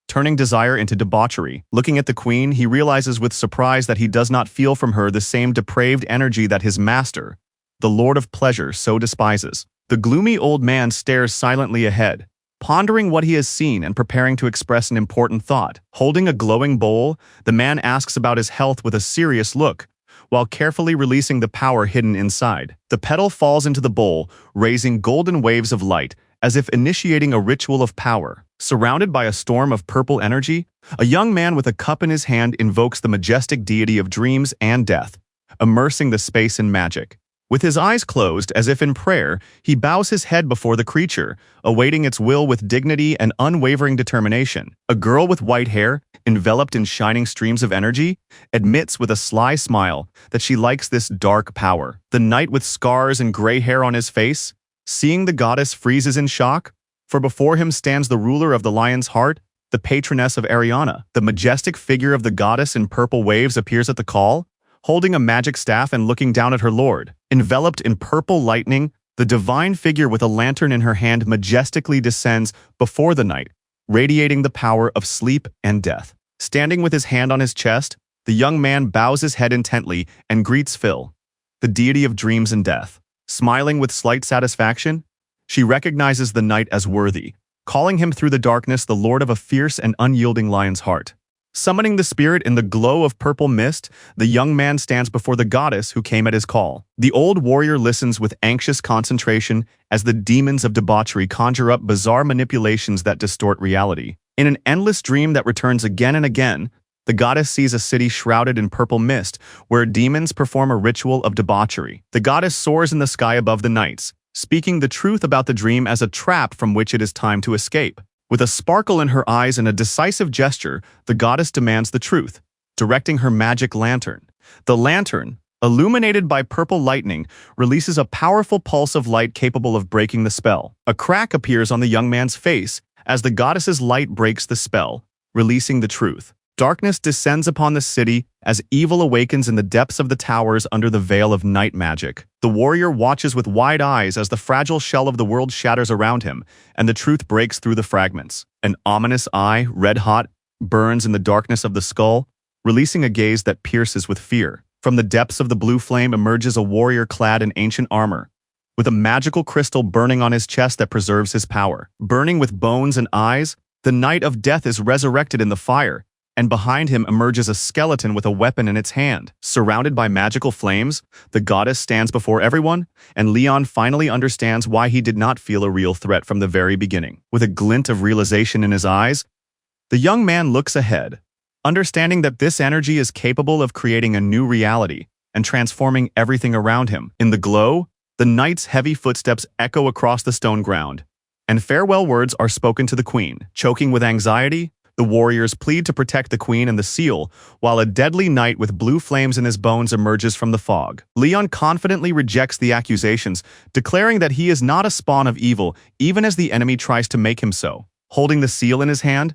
turning desire into debauchery. Looking at the queen, he realizes with surprise that he does not feel from her the same depraved energy that his master, the Lord of Pleasure, so despises. The gloomy old man stares silently ahead, pondering what he has seen and preparing to express an important thought. Holding a glowing bowl, the man asks about his health with a serious look, while carefully releasing the power hidden inside. The petal falls into the bowl, raising golden waves of light, as if initiating a ritual of power. Surrounded by a storm of purple energy, a young man with a cup in his hand invokes the majestic deity of dreams and death, immersing the space in magic. With his eyes closed, as if in prayer, he bows his head before the creature, awaiting its will with dignity and unwavering determination. A girl with white hair, enveloped in shining streams of energy, admits with a sly smile that she likes this dark power. The knight with scars and gray hair on his face, seeing the goddess, freezes in shock, for before him stands the ruler of the lion's heart, the patroness of Ariana. The majestic figure of the goddess in purple waves appears at the call, holding a magic staff and looking down at her lord. Enveloped in purple lightning, the divine figure with a lantern in her hand majestically descends before the knight, radiating the power of sleep and death. Standing with his hand on his chest, the young man bows his head intently and greets Phil, the deity of dreams and death. Smiling with slight satisfaction, she recognizes the knight as worthy, calling him through the darkness the lord of a fierce and unyielding lion's heart. Summoning the spirit in the glow of purple mist, the young man stands before the goddess who came at his call. The old warrior listens with anxious concentration as the demons of debauchery conjure up bizarre manipulations that distort reality. In an endless dream that returns again and again, the goddess sees a city shrouded in purple mist where demons perform a ritual of debauchery. The goddess soars in the sky above the knights, speaking the truth about the dream as a trap from which it is time to escape. With a sparkle in her eyes and a decisive gesture, the goddess demands the truth, directing her magic lantern. The lantern, illuminated by purple lightning, releases a powerful pulse of light capable of breaking the spell. A crack appears on the young man's face as the goddess's light breaks the spell, releasing the truth. Darkness descends upon the city as evil awakens in the depths of the towers under the veil of night magic. The warrior watches with wide eyes as the fragile shell of the world shatters around him, and the truth breaks through the fragments. An ominous eye, red-hot, burns in the darkness of the skull, releasing a gaze that pierces with fear. From the depths of the blue flame emerges a warrior clad in ancient armor, with a magical crystal burning on his chest that preserves his power. Burning with bones and eyes, the Knight of Death is resurrected in the fire, and behind him emerges a skeleton with a weapon in its hand. Surrounded by magical flames, the goddess stands before everyone, and Leon finally understands why he did not feel a real threat from the very beginning. With a glint of realization in his eyes, the young man looks ahead, understanding that this energy is capable of creating a new reality and transforming everything around him. In the glow, the knight's heavy footsteps echo across the stone ground, and farewell words are spoken to the queen. Choking with anxiety, the warriors plead to protect the queen and the seal, while a deadly knight with blue flames in his bones emerges from the fog. Leon confidently rejects the accusations, declaring that he is not a spawn of evil, even as the enemy tries to make him so. Holding the seal in his hand,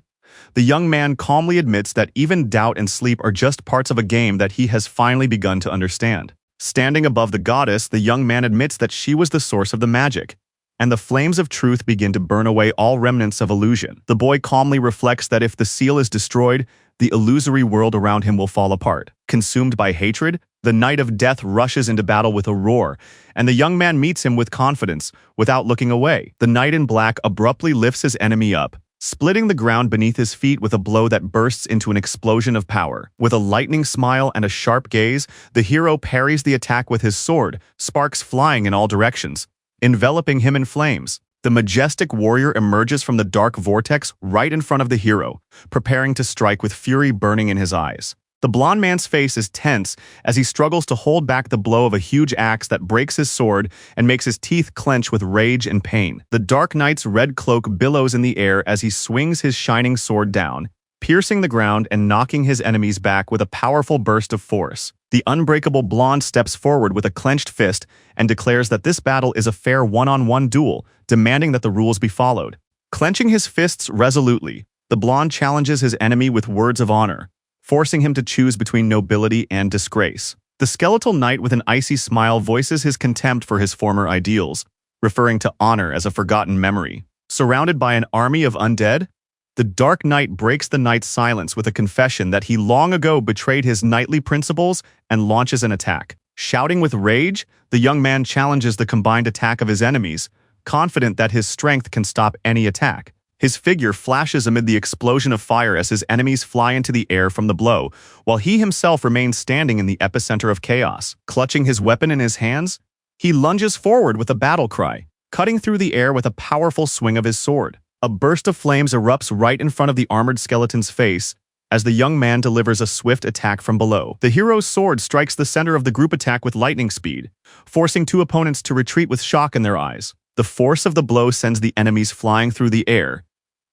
The young man calmly admits that even doubt and sleep are just parts of a game that he has finally begun to understand. Standing above the goddess, the young man admits that she was the source of the magic, and the flames of truth begin to burn away all remnants of illusion. The boy calmly reflects that if the seal is destroyed, the illusory world around him will fall apart. Consumed by hatred, the Knight of Death rushes into battle with a roar, and the young man meets him with confidence, without looking away. The Knight in Black abruptly lifts his enemy up, splitting the ground beneath his feet with a blow that bursts into an explosion of power. With a lightning smile and a sharp gaze, the hero parries the attack with his sword, sparks flying in all directions, enveloping him in flames. The majestic warrior emerges from the dark vortex right in front of the hero, preparing to strike with fury burning in his eyes. The blond man's face is tense as he struggles to hold back the blow of a huge axe that breaks his sword and makes his teeth clench with rage and pain. The Dark Knight's red cloak billows in the air as he swings his shining sword down, piercing the ground and knocking his enemies back with a powerful burst of force. The unbreakable blonde steps forward with a clenched fist and declares that this battle is a fair one-on-one duel, demanding that the rules be followed. Clenching his fists resolutely, the blonde challenges his enemy with words of honor, forcing him to choose between nobility and disgrace. The skeletal knight with an icy smile voices his contempt for his former ideals, referring to honor as a forgotten memory. Surrounded by an army of undead, the Dark Knight breaks the knight's silence with a confession that he long ago betrayed his knightly principles and launches an attack. Shouting with rage, the young man challenges the combined attack of his enemies, confident that his strength can stop any attack. His figure flashes amid the explosion of fire as his enemies fly into the air from the blow, while he himself remains standing in the epicenter of chaos. Clutching his weapon in his hands, he lunges forward with a battle cry, cutting through the air with a powerful swing of his sword. A burst of flames erupts right in front of the armored skeleton's face as the young man delivers a swift attack from below. The hero's sword strikes the center of the group attack with lightning speed, forcing two opponents to retreat with shock in their eyes. The force of the blow sends the enemies flying through the air,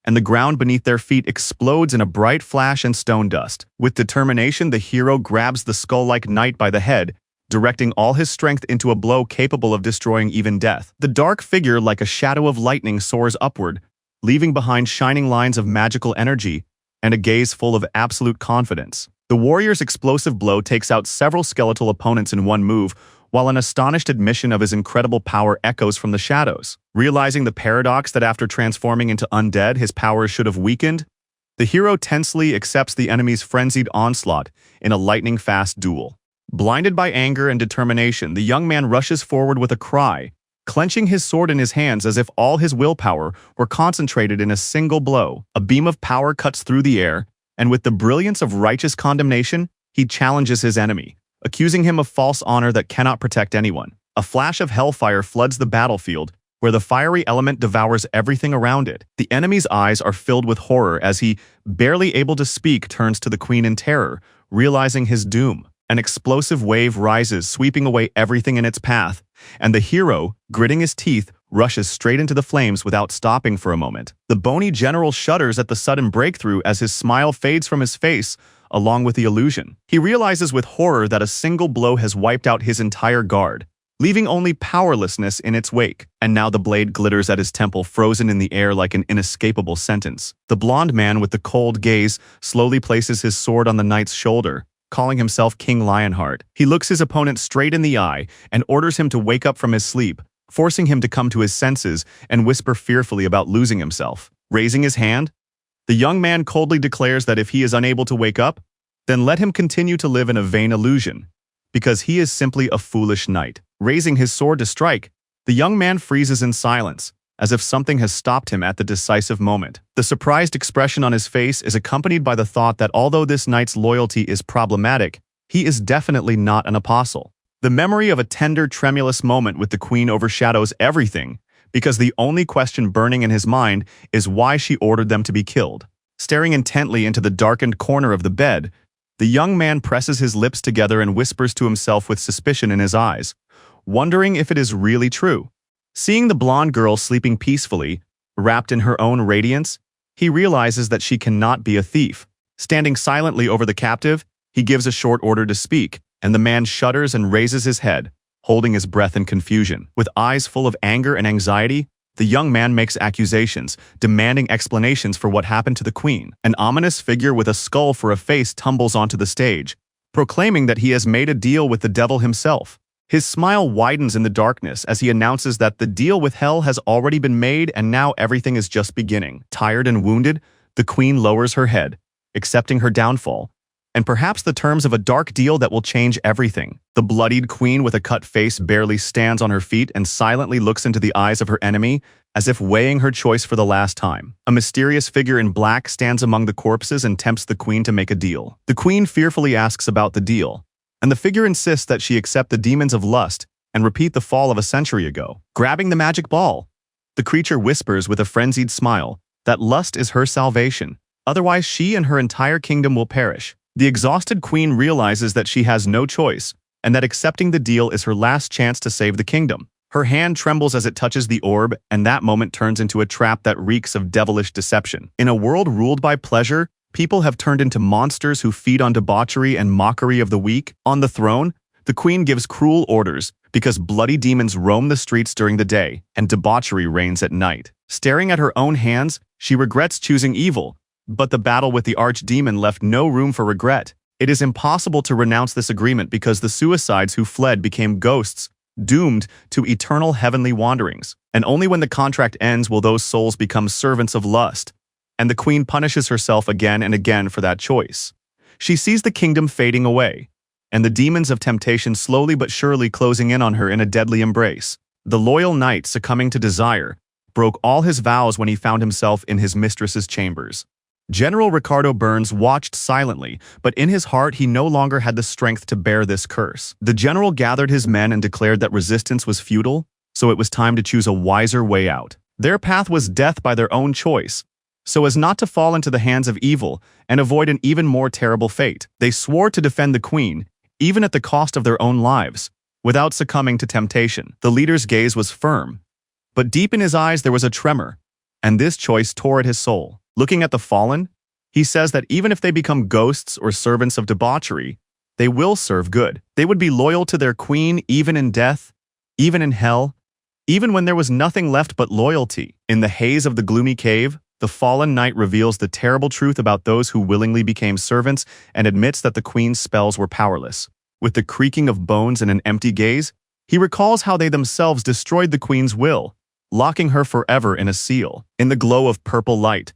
and the ground beneath their feet explodes in a bright flash and stone dust. With determination, the hero grabs the skull-like knight by the head, directing all his strength into a blow capable of destroying even death. The dark figure, like a shadow of lightning, soars upward, leaving behind shining lines of magical energy and a gaze full of absolute confidence. The warrior's explosive blow takes out several skeletal opponents in one move, while an astonished admission of his incredible power echoes from the shadows. Realizing the paradox that after transforming into undead, his powers should have weakened, the hero tensely accepts the enemy's frenzied onslaught in a lightning-fast duel. Blinded by anger and determination, the young man rushes forward with a cry, clenching his sword in his hands as if all his willpower were concentrated in a single blow. A beam of power cuts through the air, and with the brilliance of righteous condemnation, he challenges his enemy, accusing him of false honor that cannot protect anyone. A flash of hellfire floods the battlefield, where the fiery element devours everything around it. The enemy's eyes are filled with horror as he, barely able to speak, turns to the queen in terror, realizing his doom. An explosive wave rises, sweeping away everything in its path, and the hero, gritting his teeth, rushes straight into the flames without stopping for a moment. The bony general shudders at the sudden breakthrough as his smile fades from his face, along with the illusion. He realizes with horror that a single blow has wiped out his entire guard, leaving only powerlessness in its wake. And now the blade glitters at his temple, frozen in the air like an inescapable sentence. The blond man with the cold gaze slowly places his sword on the knight's shoulder, calling himself King Lionheart. He looks his opponent straight in the eye and orders him to wake up from his sleep, forcing him to come to his senses and whisper fearfully about losing himself. Raising his hand, the young man coldly declares that if he is unable to wake up, then let him continue to live in a vain illusion, because he is simply a foolish knight. Raising his sword to strike, the young man freezes in silence, as if something has stopped him at the decisive moment. The surprised expression on his face is accompanied by the thought that although this knight's loyalty is problematic, he is definitely not an apostle. The memory of a tender, tremulous moment with the queen overshadows everything, because the only question burning in his mind is why she ordered them to be killed. Staring intently into the darkened corner of the bed, the young man presses his lips together and whispers to himself with suspicion in his eyes, wondering if it is really true. Seeing the blonde girl sleeping peacefully, wrapped in her own radiance, he realizes that she cannot be a thief. Standing silently over the captive, he gives a short order to speak, and the man shudders and raises his head, holding his breath in confusion. With eyes full of anger and anxiety, The young man makes accusations, demanding explanations for what happened to the queen. An ominous figure with a skull for a face tumbles onto the stage, proclaiming that he has made a deal with the devil himself. His smile widens in the darkness as he announces that the deal with hell has already been made and now everything is just beginning. Tired and wounded, the queen lowers her head, accepting her downfall, and perhaps the terms of a dark deal that will change everything. The bloodied queen with a cut face barely stands on her feet and silently looks into the eyes of her enemy, as if weighing her choice for the last time. A mysterious figure in black stands among the corpses and tempts the queen to make a deal. The queen fearfully asks about the deal, and the figure insists that she accept the demons of lust and repeat the fall of a century ago. Grabbing the magic ball, the creature whispers with a frenzied smile that lust is her salvation, otherwise she and her entire kingdom will perish. The exhausted queen realizes that she has no choice, and that accepting the deal is her last chance to save the kingdom. Her hand trembles as it touches the orb, and that moment turns into a trap that reeks of devilish deception. In a world ruled by pleasure, people have turned into monsters who feed on debauchery and mockery of the weak. On the throne, the queen gives cruel orders, because bloody demons roam the streets during the day, and debauchery reigns at night. Staring at her own hands, she regrets choosing evil, but the battle with the archdemon left no room for regret. It is impossible to renounce this agreement because the suicides who fled became ghosts, doomed to eternal heavenly wanderings. And only when the contract ends will those souls become servants of lust. And the queen punishes herself again and again for that choice. She sees the kingdom fading away, and the demons of temptation slowly but surely closing in on her in a deadly embrace. The loyal knight, succumbing to desire, broke all his vows when he found himself in his mistress's chambers. General Ricardo Burns watched silently, but in his heart he no longer had the strength to bear this curse. The general gathered his men and declared that resistance was futile, so it was time to choose a wiser way out. Their path was death by their own choice, so as not to fall into the hands of evil and avoid an even more terrible fate. They swore to defend the queen, even at the cost of their own lives, without succumbing to temptation. The leader's gaze was firm, but deep in his eyes there was a tremor, and this choice tore at his soul. Looking at the fallen, he says that even if they become ghosts or servants of debauchery, they will serve good. They would be loyal to their queen even in death, even in hell, even when there was nothing left but loyalty. In the haze of the gloomy cave, the fallen knight reveals the terrible truth about those who willingly became servants and admits that the queen's spells were powerless. With the creaking of bones and an empty gaze, he recalls how they themselves destroyed the queen's will, locking her forever in a seal. In the glow of purple light,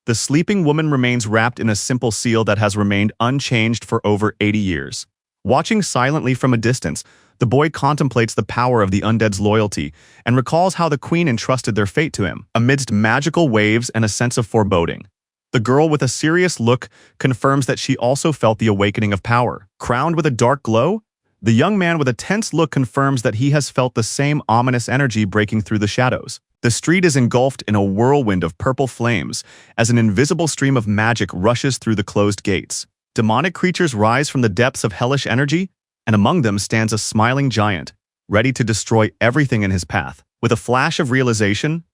the sleeping woman remains wrapped in a simple seal that has remained unchanged for over 80 years. Watching silently from a distance, the boy contemplates the power of the undead's loyalty and recalls how the queen entrusted their fate to him. Amidst magical waves and a sense of foreboding, the girl with a serious look confirms that she also felt the awakening of power. Crowned with a dark glow, the young man with a tense look confirms that he has felt the same ominous energy breaking through the shadows. The street is engulfed in a whirlwind of purple flames as an invisible stream of magic rushes through the closed gates. Demonic creatures rise from the depths of hellish energy, and among them stands a smiling giant, ready to destroy everything in his path. With a flash of realization,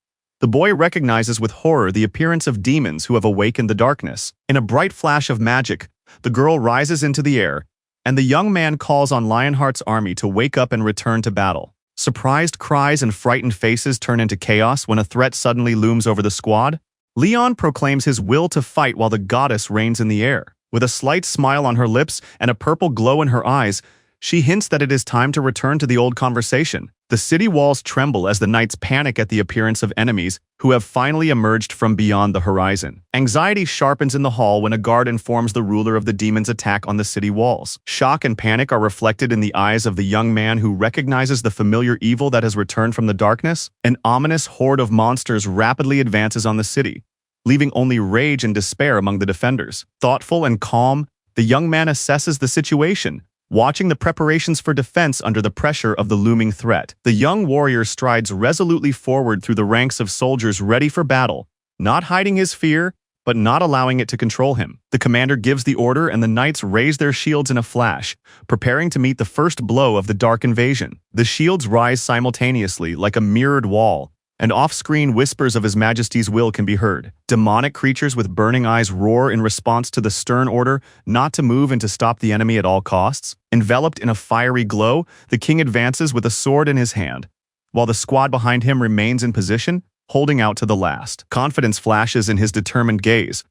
the boy recognizes with horror the appearance of demons who have awakened the darkness. In a bright flash of magic, the girl rises into the air, and the young man calls on Lionheart's army to wake up and return to battle. Surprised cries and frightened faces turn into chaos when a threat suddenly looms over the squad. Leon proclaims his will to fight while the goddess reigns in the air. With a slight smile on her lips and a purple glow in her eyes, she hints that it is time to return to the old conversation. The city walls tremble as the knights panic at the appearance of enemies who have finally emerged from beyond the horizon. Anxiety sharpens in the hall when a guard informs the ruler of the demon's attack on the city walls. Shock and panic are reflected in the eyes of the young man who recognizes the familiar evil that has returned from the darkness. An ominous horde of monsters rapidly advances on the city, leaving only rage and despair among the defenders. Thoughtful and calm, the young man assesses the situation, watching the preparations for defense under the pressure of the looming threat. The young warrior strides resolutely forward through the ranks of soldiers ready for battle, not hiding his fear, but not allowing it to control him. The commander gives the order and the knights raise their shields in a flash, preparing to meet the first blow of the dark invasion. The shields rise simultaneously like a mirrored wall, and off-screen whispers of His Majesty's will can be heard. Demonic creatures with burning eyes roar in response to the stern order not to move and to stop the enemy at all costs. Enveloped in a fiery glow, the king advances with a sword in his hand, while the squad behind him remains in position, holding out to the last. Confidence flashes in his determined gaze,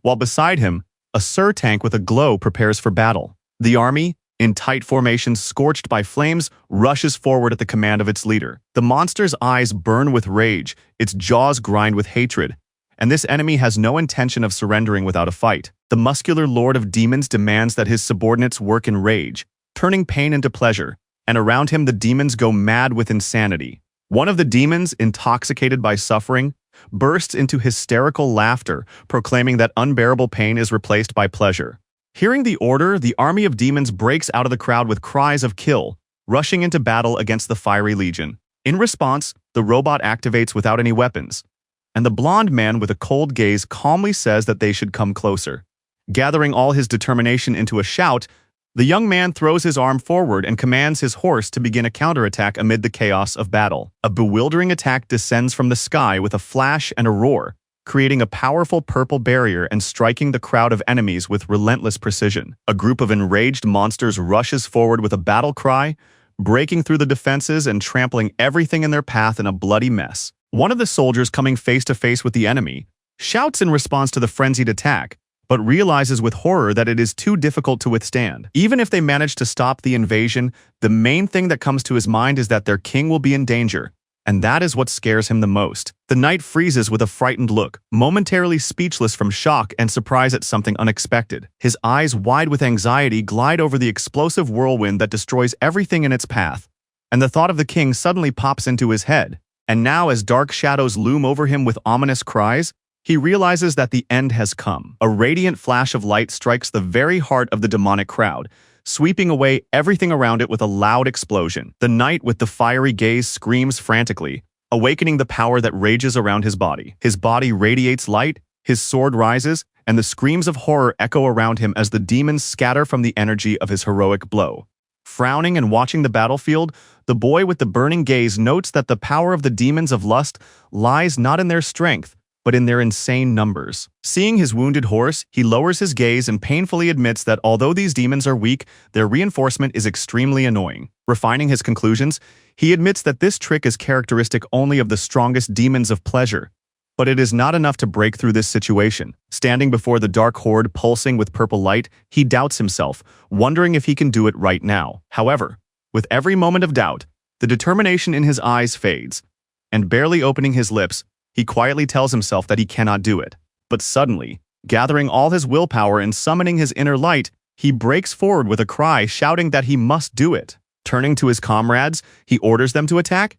while beside him, a Sir tank with a glow prepares for battle. The army, in tight formation scorched by flames, rushes forward at the command of its leader. The monster's eyes burn with rage, its jaws grind with hatred, and this enemy has no intention of surrendering without a fight. The muscular lord of demons demands that his subordinates work in rage, turning pain into pleasure, and around him the demons go mad with insanity. One of the demons, intoxicated by suffering, bursts into hysterical laughter, proclaiming that unbearable pain is replaced by pleasure. Hearing the order, the army of demons breaks out of the crowd with cries of kill, rushing into battle against the fiery legion. In response, the robot activates without any weapons, and the blonde man with a cold gaze calmly says that they should come closer. Gathering all his determination into a shout, the young man throws his arm forward and commands his horse to begin a counterattack amid the chaos of battle. A bewildering attack descends from the sky with a flash and a roar, creating a powerful purple barrier and striking the crowd of enemies with relentless precision. A group of enraged monsters rushes forward with a battle cry, breaking through the defenses and trampling everything in their path in a bloody mess. One of the soldiers coming face to face with the enemy shouts in response to the frenzied attack, but realizes with horror that it is too difficult to withstand. Even if they manage to stop the invasion, the main thing that comes to his mind is that their king will be in danger, and that is what scares him the most. The knight freezes with a frightened look, momentarily speechless from shock and surprise at something unexpected. His eyes, wide with anxiety, glide over the explosive whirlwind that destroys everything in its path, and the thought of the king suddenly pops into his head. And now, as dark shadows loom over him with ominous cries, he realizes that the end has come. A radiant flash of light strikes the very heart of the demonic crowd, sweeping away everything around it with a loud explosion. The knight with the fiery gaze screams frantically, awakening the power that rages around his body. His body radiates light, his sword rises, and the screams of horror echo around him as the demons scatter from the energy of his heroic blow. Frowning and watching the battlefield, the boy with the burning gaze notes that the power of the demons of lust lies not in their strength, but in their insane numbers. Seeing his wounded horse, he lowers his gaze and painfully admits that although these demons are weak, their reinforcement is extremely annoying. Refining his conclusions, he admits that this trick is characteristic only of the strongest demons of pleasure, but it is not enough to break through this situation. Standing before the dark horde pulsing with purple light, he doubts himself, wondering if he can do it right now. However, with every moment of doubt, the determination in his eyes fades, and barely opening his lips, he quietly tells himself that he cannot do it. But suddenly, gathering all his willpower and summoning his inner light, he breaks forward with a cry, shouting that he must do it. Turning to his comrades, he orders them to attack,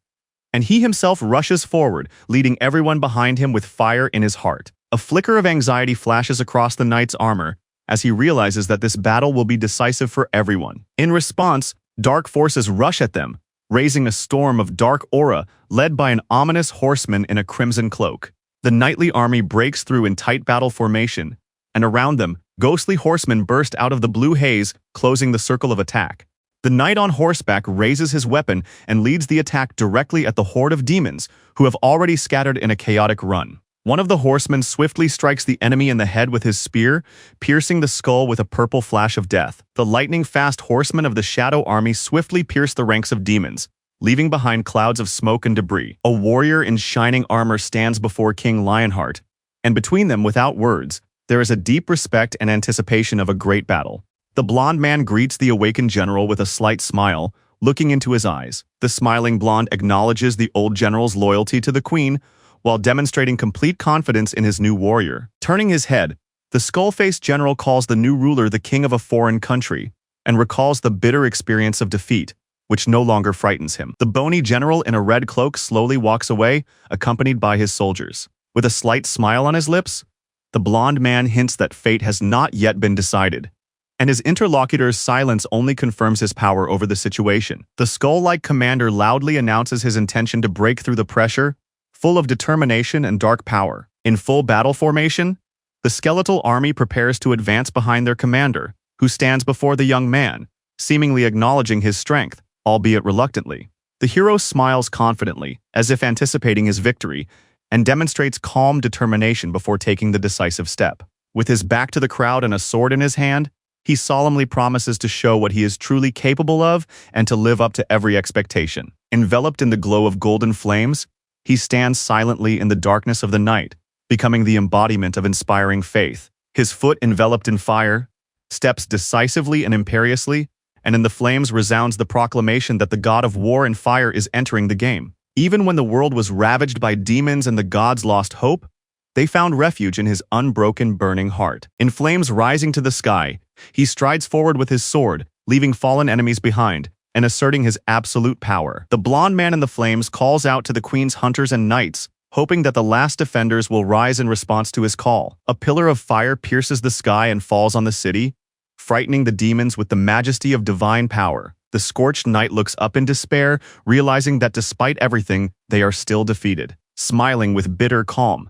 and he himself rushes forward, leading everyone behind him with fire in his heart. A flicker of anxiety flashes across the knight's armor as he realizes that this battle will be decisive for everyone. In response, dark forces rush at them, raising a storm of dark aura led by an ominous horseman in a crimson cloak. The knightly army breaks through in tight battle formation, and around them, ghostly horsemen burst out of the blue haze, closing the circle of attack. The knight on horseback raises his weapon and leads the attack directly at the horde of demons, who have already scattered in a chaotic run. One of the horsemen swiftly strikes the enemy in the head with his spear, piercing the skull with a purple flash of death. The lightning-fast horsemen of the Shadow Army swiftly pierce the ranks of demons, leaving behind clouds of smoke and debris. A warrior in shining armor stands before King Lionheart, and between them, without words, there is a deep respect and anticipation of a great battle. The blonde man greets the awakened general with a slight smile, looking into his eyes. The smiling blonde acknowledges the old general's loyalty to the queen, while demonstrating complete confidence in his new warrior. Turning his head, the skull-faced general calls the new ruler the king of a foreign country, and recalls the bitter experience of defeat, which no longer frightens him. The bony general in a red cloak slowly walks away, accompanied by his soldiers. With a slight smile on his lips, the blonde man hints that fate has not yet been decided, and his interlocutor's silence only confirms his power over the situation. The skull-like commander loudly announces his intention to break through the pressure, full of determination and dark power. In full battle formation, the skeletal army prepares to advance behind their commander, who stands before the young man, seemingly acknowledging his strength, albeit reluctantly. The hero smiles confidently, as if anticipating his victory, and demonstrates calm determination before taking the decisive step. With his back to the crowd and a sword in his hand, he solemnly promises to show what he is truly capable of and to live up to every expectation. Enveloped in the glow of golden flames, He stands silently in the darkness of the night, becoming the embodiment of inspiring faith. His foot enveloped in fire, steps decisively and imperiously, and in the flames resounds the proclamation that the god of war and fire is entering the game. Even when the world was ravaged by demons and the gods lost hope, they found refuge in his unbroken burning heart. In flames rising to the sky, he strides forward with his sword, leaving fallen enemies behind, and asserting his absolute power. The blonde man in the flames calls out to the queen's hunters and knights, hoping that the last defenders will rise in response to his call. A pillar of fire pierces the sky and falls on the city, frightening the demons with the majesty of divine power. The scorched knight looks up in despair, realizing that despite everything, they are still defeated. Smiling with bitter calm,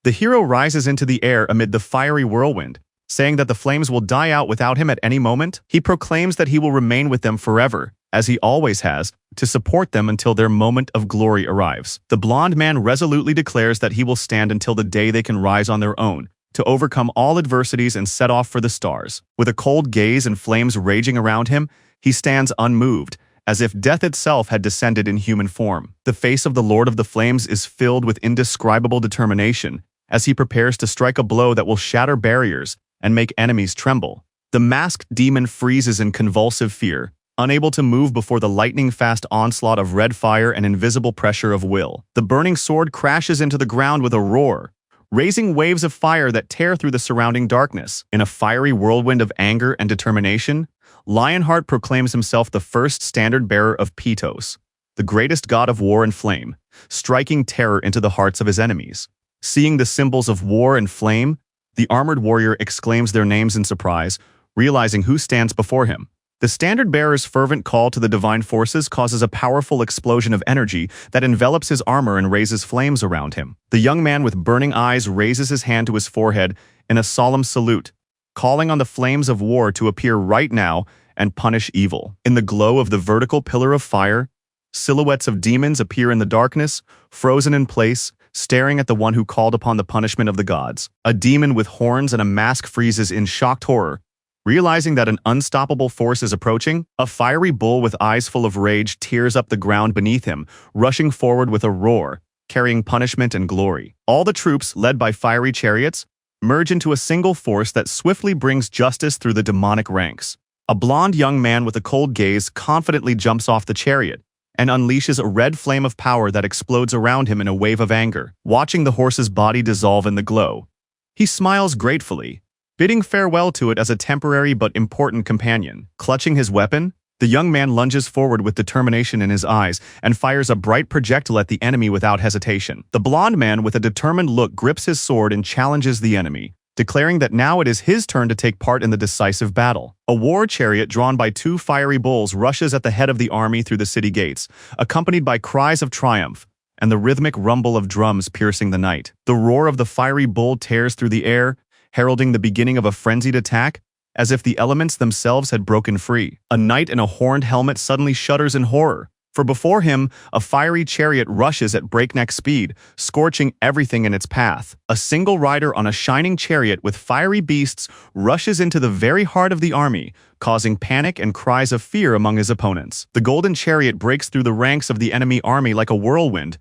the hero rises into the air amid the fiery whirlwind, saying that the flames will die out without him at any moment. He proclaims that he will remain with them forever, as he always has, to support them until their moment of glory arrives. The blonde man resolutely declares that he will stand until the day they can rise on their own, to overcome all adversities and set off for the stars. With a cold gaze and flames raging around him, he stands unmoved, as if death itself had descended in human form. The face of the Lord of the Flames is filled with indescribable determination, as he prepares to strike a blow that will shatter barriers and make enemies tremble. The masked demon freezes in convulsive fear, unable to move before the lightning-fast onslaught of red fire and invisible pressure of will. The burning sword crashes into the ground with a roar, raising waves of fire that tear through the surrounding darkness. In a fiery whirlwind of anger and determination, Lionheart proclaims himself the first standard-bearer of Pitos, the greatest god of war and flame, striking terror into the hearts of his enemies. Seeing the symbols of war and flame, the armored warrior exclaims their names in surprise, realizing who stands before him. The standard-bearer's fervent call to the divine forces causes a powerful explosion of energy that envelops his armor and raises flames around him. The young man with burning eyes raises his hand to his forehead in a solemn salute, calling on the flames of war to appear right now and punish evil. In the glow of the vertical pillar of fire, silhouettes of demons appear in the darkness, frozen in place, staring at the one who called upon the punishment of the gods. A demon with horns and a mask freezes in shocked horror, realizing that an unstoppable force is approaching. A fiery bull with eyes full of rage tears up the ground beneath him, rushing forward with a roar, carrying punishment and glory. All the troops, led by fiery chariots, merge into a single force that swiftly brings justice through the demonic ranks. A blonde young man with a cold gaze confidently jumps off the chariot and unleashes a red flame of power that explodes around him in a wave of anger. Watching the horse's body dissolve in the glow, he smiles gratefully, bidding farewell to it as a temporary but important companion. Clutching his weapon, the young man lunges forward with determination in his eyes and fires a bright projectile at the enemy without hesitation. The blonde man with a determined look grips his sword and challenges the enemy, declaring that now it is his turn to take part in the decisive battle. A war chariot drawn by two fiery bulls rushes at the head of the army through the city gates, accompanied by cries of triumph and the rhythmic rumble of drums piercing the night. The roar of the fiery bull tears through the air, heralding the beginning of a frenzied attack, as if the elements themselves had broken free. A knight in a horned helmet suddenly shudders in horror, for before him, a fiery chariot rushes at breakneck speed, scorching everything in its path. A single rider on a shining chariot with fiery beasts rushes into the very heart of the army, causing panic and cries of fear among his opponents. The golden chariot breaks through the ranks of the enemy army like a whirlwind,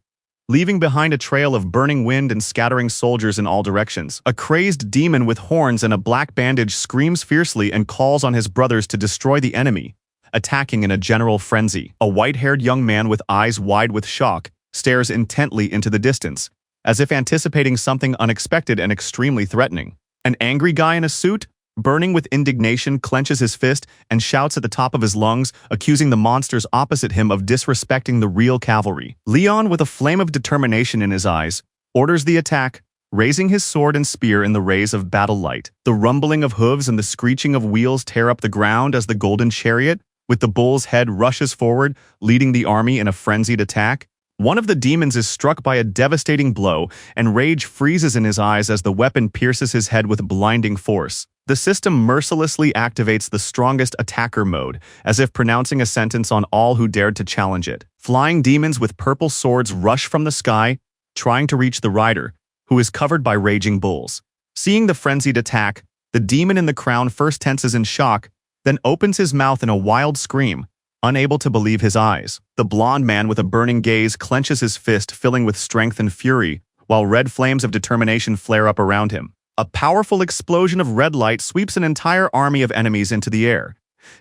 leaving behind a trail of burning wind and scattering soldiers in all directions. A crazed demon with horns and a black bandage screams fiercely and calls on his brothers to destroy the enemy, attacking in a general frenzy. A white-haired young man with eyes wide with shock stares intently into the distance, as if anticipating something unexpected and extremely threatening. An angry guy in a suit, burning with indignation, clenches his fist and shouts at the top of his lungs, accusing the monsters opposite him of disrespecting the real cavalry. Leon, with a flame of determination in his eyes, orders the attack, raising his sword and spear in the rays of battle light. The rumbling of hooves and the screeching of wheels tear up the ground as the golden chariot, with the bull's head, rushes forward, leading the army in a frenzied attack. One of the demons is struck by a devastating blow, and rage freezes in his eyes as the weapon pierces his head with blinding force. The system mercilessly activates the strongest attacker mode, as if pronouncing a sentence on all who dared to challenge it. Flying demons with purple swords rush from the sky, trying to reach the rider, who is covered by raging bulls. Seeing the frenzied attack, the demon in the crown first tenses in shock, then opens his mouth in a wild scream, unable to believe his eyes. The blond man with a burning gaze clenches his fist, filling with strength and fury, while red flames of determination flare up around him. A powerful explosion of red light sweeps an entire army of enemies into the air,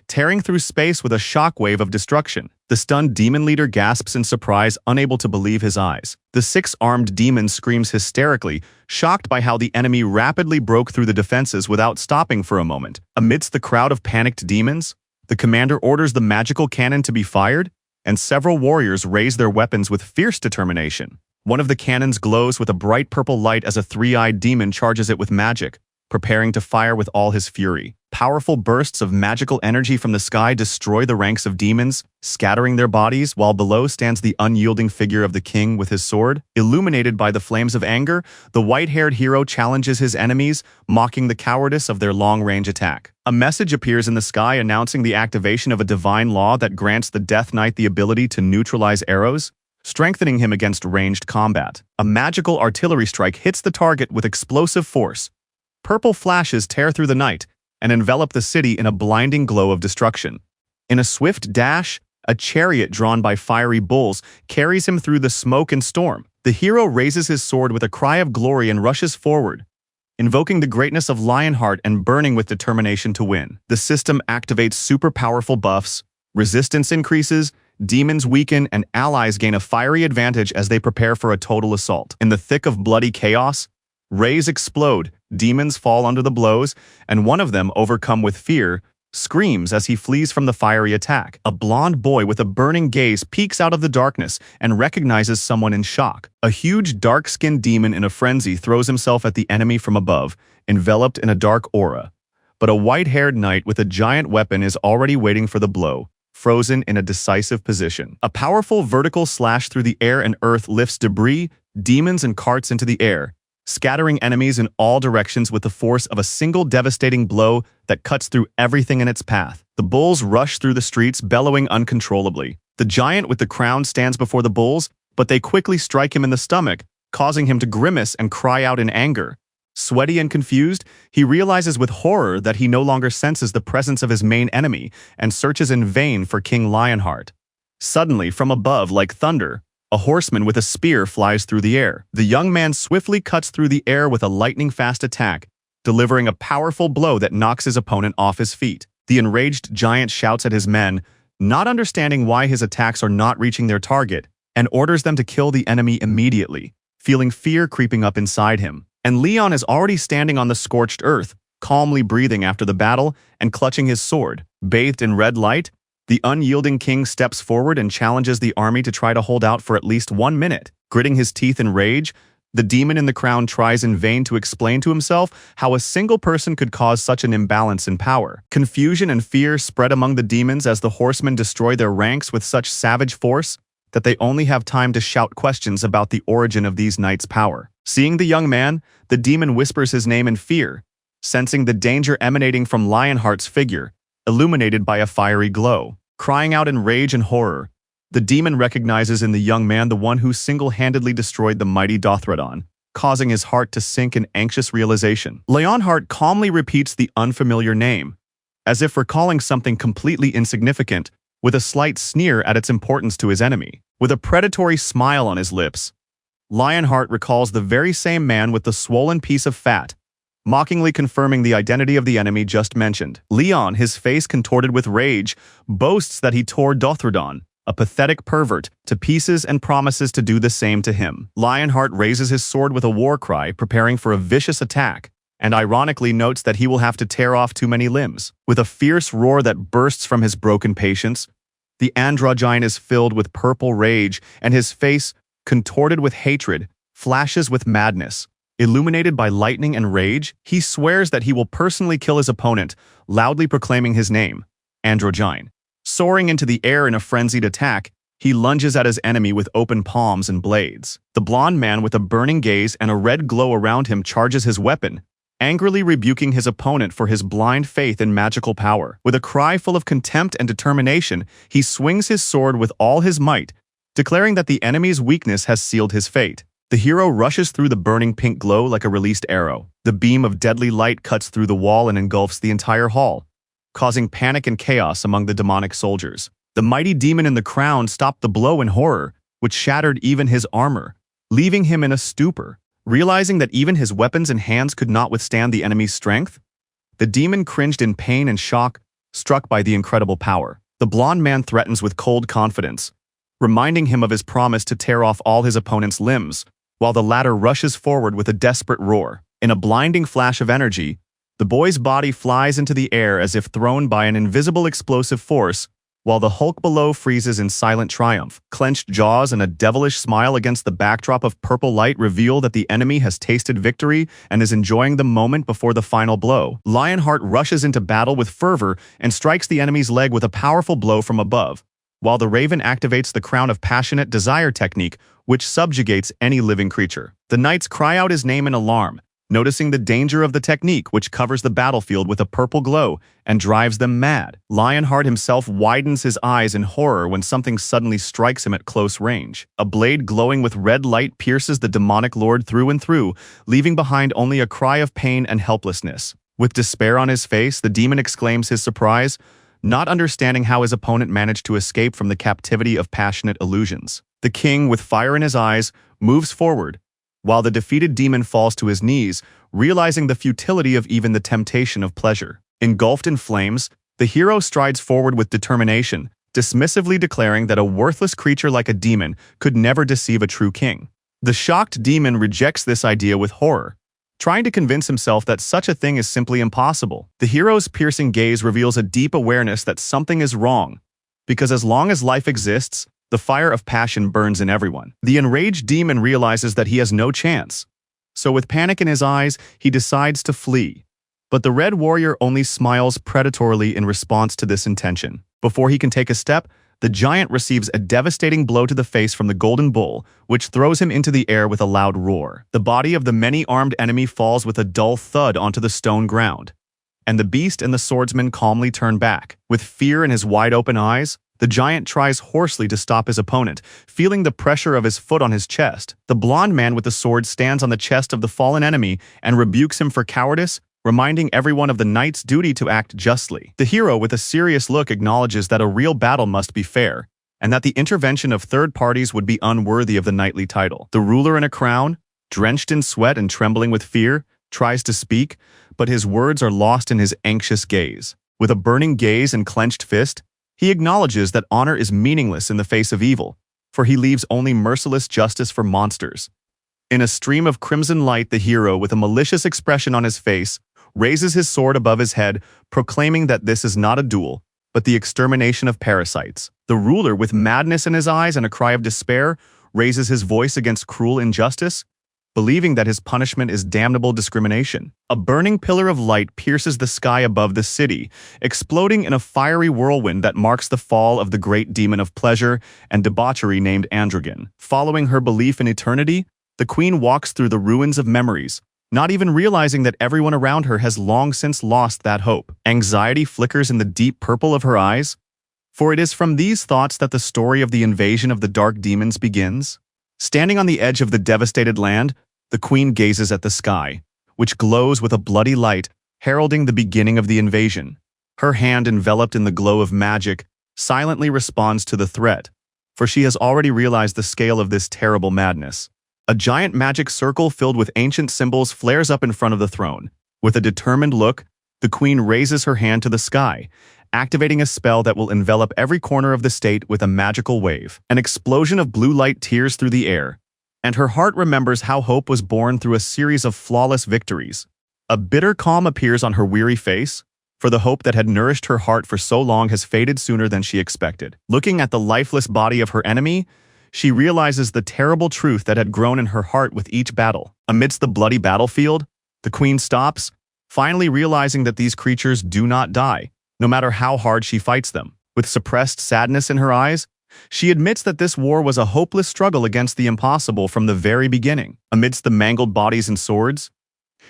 tearing through space with a shockwave of destruction. The stunned demon leader gasps in surprise, unable to believe his eyes. The six-armed demon screams hysterically, shocked by how the enemy rapidly broke through the defenses without stopping for a moment. Amidst the crowd of panicked demons, the commander orders the magical cannon to be fired, and several warriors raise their weapons with fierce determination. One of the cannons glows with a bright purple light as a three-eyed demon charges it with magic, preparing to fire with all his fury. Powerful bursts of magical energy from the sky destroy the ranks of demons, scattering their bodies, while below stands the unyielding figure of the king with his sword. Illuminated by the flames of anger, the white-haired hero challenges his enemies, mocking the cowardice of their long-range attack. A message appears in the sky announcing the activation of a divine law that grants the Death Knight the ability to neutralize arrows, strengthening him against ranged combat. A magical artillery strike hits the target with explosive force. Purple flashes tear through the night and envelop the city in a blinding glow of destruction. In a swift dash, a chariot drawn by fiery bulls carries him through the smoke and storm. The hero raises his sword with a cry of glory and rushes forward, invoking the greatness of Lionheart and burning with determination to win. The system activates super powerful buffs, resistance increases, demons weaken, and allies gain a fiery advantage as they prepare for a total assault. In the thick of bloody chaos, rays explode, demons fall under the blows, and one of them, overcome with fear, screams as he flees from the fiery attack. A blond boy with a burning gaze peeks out of the darkness and recognizes someone in shock. A huge dark-skinned demon in a frenzy throws himself at the enemy from above, enveloped in a dark aura. But a white-haired knight with a giant weapon is already waiting for the blow, frozen in a decisive position. A powerful vertical slash through the air and earth lifts debris, demons, and carts into the air, scattering enemies in all directions with the force of a single devastating blow that cuts through everything in its path. The bulls rush through the streets, bellowing uncontrollably. The giant with the crown stands before the bulls, but they quickly strike him in the stomach, causing him to grimace and cry out in anger. Sweaty and confused, he realizes with horror that he no longer senses the presence of his main enemy and searches in vain for King Lionheart. Suddenly, from above, like thunder, a horseman with a spear flies through the air. The young man swiftly cuts through the air with a lightning-fast attack, delivering a powerful blow that knocks his opponent off his feet. The enraged giant shouts at his men, not understanding why his attacks are not reaching their target, and orders them to kill the enemy immediately, feeling fear creeping up inside him. And Leon is already standing on the scorched earth, calmly breathing after the battle and clutching his sword. Bathed in red light, the unyielding king steps forward and challenges the army to try to hold out for at least 1 minute. Gritting his teeth in rage, the demon in the crown tries in vain to explain to himself how a single person could cause such an imbalance in power. Confusion and fear spread among the demons as the horsemen destroy their ranks with such savage force that they only have time to shout questions about the origin of these knights' power. Seeing the young man, the demon whispers his name in fear, sensing the danger emanating from Lionheart's figure, illuminated by a fiery glow. Crying out in rage and horror, the demon recognizes in the young man the one who single-handedly destroyed the mighty Dothradon, causing his heart to sink in anxious realization. Lionheart calmly repeats the unfamiliar name, as if recalling something completely insignificant, with a slight sneer at its importance to his enemy. With a predatory smile on his lips, Lionheart recalls the very same man with the swollen piece of fat, mockingly confirming the identity of the enemy just mentioned. Leon, his face contorted with rage, boasts that he tore Dothradon, a pathetic pervert, to pieces and promises to do the same to him. Lionheart raises his sword with a war cry, preparing for a vicious attack, and ironically notes that he will have to tear off too many limbs. With a fierce roar that bursts from his broken patience, the androgyne is filled with purple rage, and his face, contorted with hatred, flashes with madness. Illuminated by lightning and rage, he swears that he will personally kill his opponent, loudly proclaiming his name, Androgyne. Soaring into the air in a frenzied attack, he lunges at his enemy with open palms and blades. The blond man with a burning gaze and a red glow around him charges his weapon, angrily rebuking his opponent for his blind faith in magical power. With a cry full of contempt and determination, he swings his sword with all his might, declaring that the enemy's weakness has sealed his fate. The hero rushes through the burning pink glow like a released arrow. The beam of deadly light cuts through the wall and engulfs the entire hall, causing panic and chaos among the demonic soldiers. The mighty demon in the crown stopped the blow in horror, which shattered even his armor, leaving him in a stupor. Realizing that even his weapons and hands could not withstand the enemy's strength, the demon cringed in pain and shock, struck by the incredible power. The blond man threatens with cold confidence, reminding him of his promise to tear off all his opponent's limbs, while the latter rushes forward with a desperate roar. In a blinding flash of energy, the boy's body flies into the air as if thrown by an invisible explosive force, while the Hulk below freezes in silent triumph. Clenched jaws and a devilish smile against the backdrop of purple light reveal that the enemy has tasted victory and is enjoying the moment before the final blow. Lionheart rushes into battle with fervor and strikes the enemy's leg with a powerful blow from above, while the Raven activates the Crown of Passionate Desire technique, which subjugates any living creature. The knights cry out his name in alarm, noticing the danger of the technique, which covers the battlefield with a purple glow and drives them mad. Lionheart himself widens his eyes in horror when something suddenly strikes him at close range. A blade glowing with red light pierces the demonic lord through and through, leaving behind only a cry of pain and helplessness. With despair on his face, the demon exclaims his surprise, not understanding how his opponent managed to escape from the captivity of passionate illusions. The king, with fire in his eyes, moves forward, while the defeated demon falls to his knees, realizing the futility of even the temptation of pleasure. Engulfed in flames, the hero strides forward with determination, dismissively declaring that a worthless creature like a demon could never deceive a true king. The shocked demon rejects this idea with horror, trying to convince himself that such a thing is simply impossible. The hero's piercing gaze reveals a deep awareness that something is wrong, because as long as life exists, the fire of passion burns in everyone. The enraged demon realizes that he has no chance, so with panic in his eyes, he decides to flee. But the Red Warrior only smiles predatorily in response to this intention. Before he can take a step, the giant receives a devastating blow to the face from the Golden Bull, which throws him into the air with a loud roar. The body of the many-armed enemy falls with a dull thud onto the stone ground, and the beast and the swordsman calmly turn back. With fear in his wide-open eyes, the giant tries hoarsely to stop his opponent, feeling the pressure of his foot on his chest. The blond man with the sword stands on the chest of the fallen enemy and rebukes him for cowardice, reminding everyone of the knight's duty to act justly. The hero, with a serious look, acknowledges that a real battle must be fair, and that the intervention of third parties would be unworthy of the knightly title. The ruler in a crown, drenched in sweat and trembling with fear, tries to speak, but his words are lost in his anxious gaze. With a burning gaze and clenched fist, he acknowledges that honor is meaningless in the face of evil, for he leaves only merciless justice for monsters. In a stream of crimson light, the hero, with a malicious expression on his face, raises his sword above his head, proclaiming that this is not a duel, but the extermination of parasites. The ruler, with madness in his eyes and a cry of despair, raises his voice against cruel injustice, believing that his punishment is damnable discrimination. A burning pillar of light pierces the sky above the city, exploding in a fiery whirlwind that marks the fall of the great demon of pleasure and debauchery named Androgen. Following her belief in eternity, the queen walks through the ruins of memories, not even realizing that everyone around her has long since lost that hope. Anxiety flickers in the deep purple of her eyes, for it is from these thoughts that the story of the invasion of the dark demons begins. Standing on the edge of the devastated land, the queen gazes at the sky, which glows with a bloody light, heralding the beginning of the invasion. Her hand, enveloped in the glow of magic, silently responds to the threat, for she has already realized the scale of this terrible madness. A giant magic circle filled with ancient symbols flares up in front of the throne. With a determined look, the queen raises her hand to the sky, activating a spell that will envelop every corner of the state with a magical wave. An explosion of blue light tears through the air, and her heart remembers how hope was born through a series of flawless victories. A bitter calm appears on her weary face, for the hope that had nourished her heart for so long has faded sooner than she expected. Looking at the lifeless body of her enemy, she realizes the terrible truth that had grown in her heart with each battle. Amidst the bloody battlefield, the queen stops, finally realizing that these creatures do not die, no matter how hard she fights them. With suppressed sadness in her eyes, she admits that this war was a hopeless struggle against the impossible from the very beginning. Amidst the mangled bodies and swords,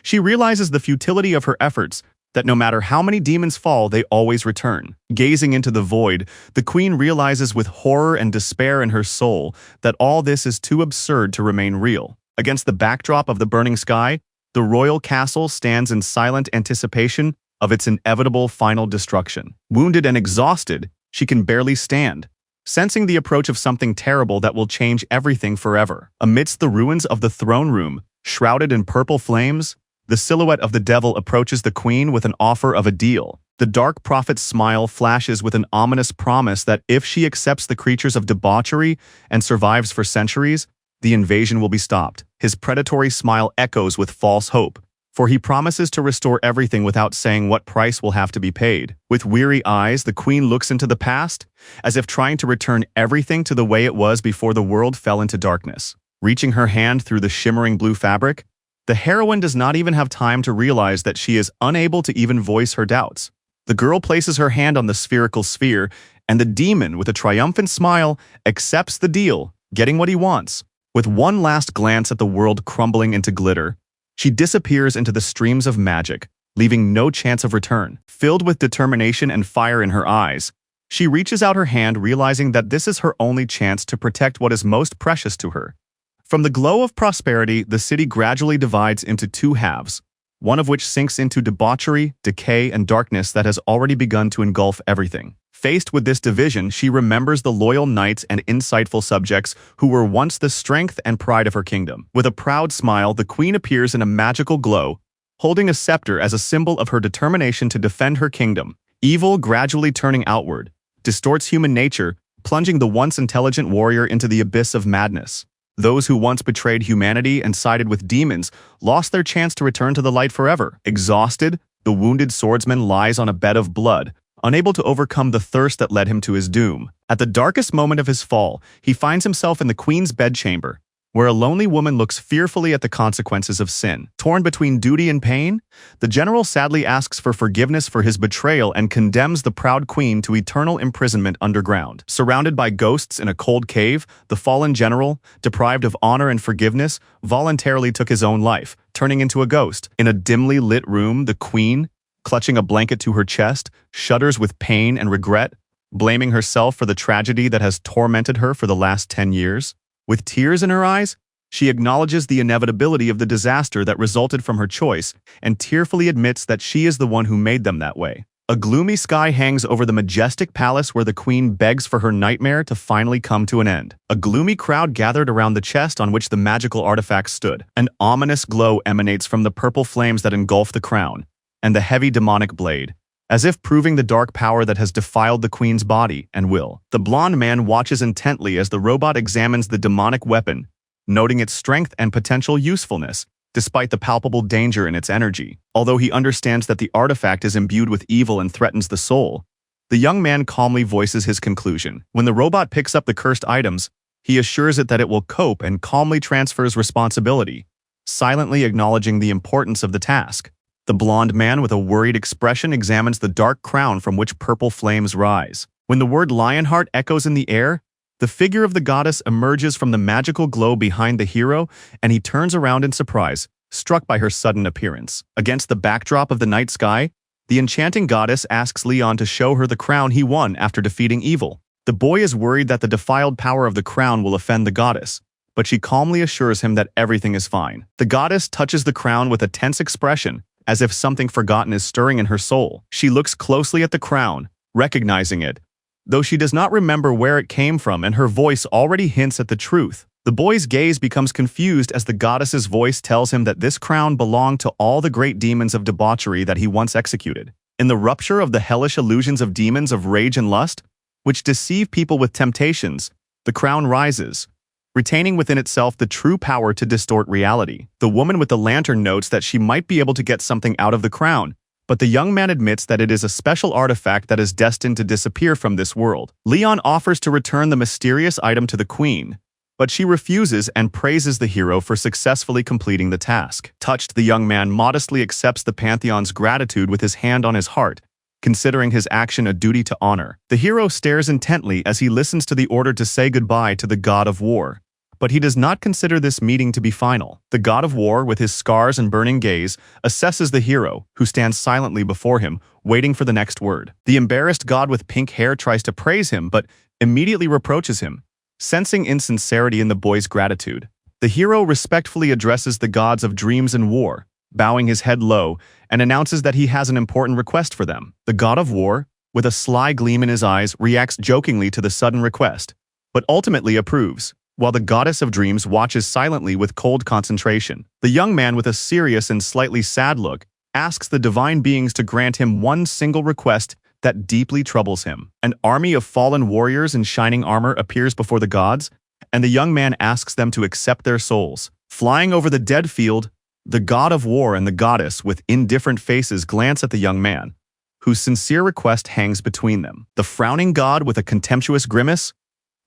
she realizes the futility of her efforts, that no matter how many demons fall, they always return. Gazing into the void, the queen realizes with horror and despair in her soul that all this is too absurd to remain real. Against the backdrop of the burning sky, the royal castle stands in silent anticipation of its inevitable final destruction. Wounded and exhausted, She can barely stand, sensing the approach of something terrible that will change everything forever. Amidst the ruins of the throne room, shrouded in purple flames, the silhouette of the devil approaches the queen with an offer of a deal. The dark prophet's smile flashes with an ominous promise that if she accepts the creatures of debauchery and survives for centuries, the invasion will be stopped. His predatory smile echoes with false hope, for he promises to restore everything without saying what price will have to be paid. With weary eyes, the queen looks into the past, as if trying to return everything to the way it was before the world fell into darkness. Reaching her hand through the shimmering blue fabric, the heroine does not even have time to realize that she is unable to even voice her doubts. The girl places her hand on the spherical sphere, and the demon, with a triumphant smile, accepts the deal, getting what he wants. With one last glance at the world crumbling into glitter, she disappears into the streams of magic, leaving no chance of return. Filled with determination and fire in her eyes, she reaches out her hand, realizing that this is her only chance to protect what is most precious to her. From the glow of prosperity, the city gradually divides into two halves, one of which sinks into debauchery, decay, and darkness that has already begun to engulf everything. Faced with this division, she remembers the loyal knights and insightful subjects who were once the strength and pride of her kingdom. With a proud smile, the queen appears in a magical glow, holding a scepter as a symbol of her determination to defend her kingdom. Evil, gradually turning outward, distorts human nature, plunging the once intelligent warrior into the abyss of madness. Those who once betrayed humanity and sided with demons lost their chance to return to the light forever. Exhausted, the wounded swordsman lies on a bed of blood, unable to overcome the thirst that led him to his doom. At the darkest moment of his fall, he finds himself in the queen's bedchamber, where a lonely woman looks fearfully at the consequences of sin. Torn between duty and pain, the general sadly asks for forgiveness for his betrayal and condemns the proud queen to eternal imprisonment underground. Surrounded by ghosts in a cold cave, the fallen general, deprived of honor and forgiveness, voluntarily took his own life, turning into a ghost. In a dimly lit room, the queen, clutching a blanket to her chest, shudders with pain and regret, blaming herself for the tragedy that has tormented her for the last 10 years. With tears in her eyes, she acknowledges the inevitability of the disaster that resulted from her choice and tearfully admits that she is the one who made them that way. A gloomy sky hangs over the majestic palace where the queen begs for her nightmare to finally come to an end. A gloomy crowd gathered around the chest on which the magical artifact stood. An ominous glow emanates from the purple flames that engulf the crown and the heavy demonic blade, as if proving the dark power that has defiled the queen's body and will. The blonde man watches intently as the robot examines the demonic weapon, noting its strength and potential usefulness, despite the palpable danger in its energy. Although he understands that the artifact is imbued with evil and threatens the soul, the young man calmly voices his conclusion. When the robot picks up the cursed items, he assures it that it will cope and calmly transfers responsibility, silently acknowledging the importance of the task. The blonde man with a worried expression examines the dark crown from which purple flames rise. When the word Lionheart echoes in the air, the figure of the goddess emerges from the magical glow behind the hero, and he turns around in surprise, struck by her sudden appearance. Against the backdrop of the night sky, the enchanting goddess asks Leon to show her the crown he won after defeating evil. The boy is worried that the defiled power of the crown will offend the goddess, but she calmly assures him that everything is fine. The goddess touches the crown with a tense expression, as if something forgotten is stirring in her soul. She looks closely at the crown, recognizing it, though she does not remember where it came from, and her voice already hints at the truth. The boy's gaze becomes confused as the goddess's voice tells him that this crown belonged to all the great demons of debauchery that he once executed. In the rupture of the hellish illusions of demons of rage and lust, which deceive people with temptations, the crown rises, retaining within itself the true power to distort reality. The woman with the lantern notes that she might be able to get something out of the crown, but the young man admits that it is a special artifact that is destined to disappear from this world. Leon offers to return the mysterious item to the queen, but she refuses and praises the hero for successfully completing the task. Touched, the young man modestly accepts the Pantheon's gratitude with his hand on his heart, considering his action a duty to honor. The hero stares intently as he listens to the order to say goodbye to the god of war, but he does not consider this meeting to be final. The god of war, with his scars and burning gaze, assesses the hero, who stands silently before him, waiting for the next word. The embarrassed god with pink hair tries to praise him, but immediately reproaches him, sensing insincerity in the boy's gratitude. The hero respectfully addresses the gods of dreams and war, bowing his head low, and announces that he has an important request for them. The god of war, with a sly gleam in his eyes, reacts jokingly to the sudden request, but ultimately approves, while the goddess of dreams watches silently with cold concentration. The young man, with a serious and slightly sad look, asks the divine beings to grant him one single request that deeply troubles him. An army of fallen warriors in shining armor appears before the gods, and the young man asks them to accept their souls. Flying over the dead field, the god of war and the goddess with indifferent faces glance at the young man, whose sincere request hangs between them. The frowning god, with a contemptuous grimace,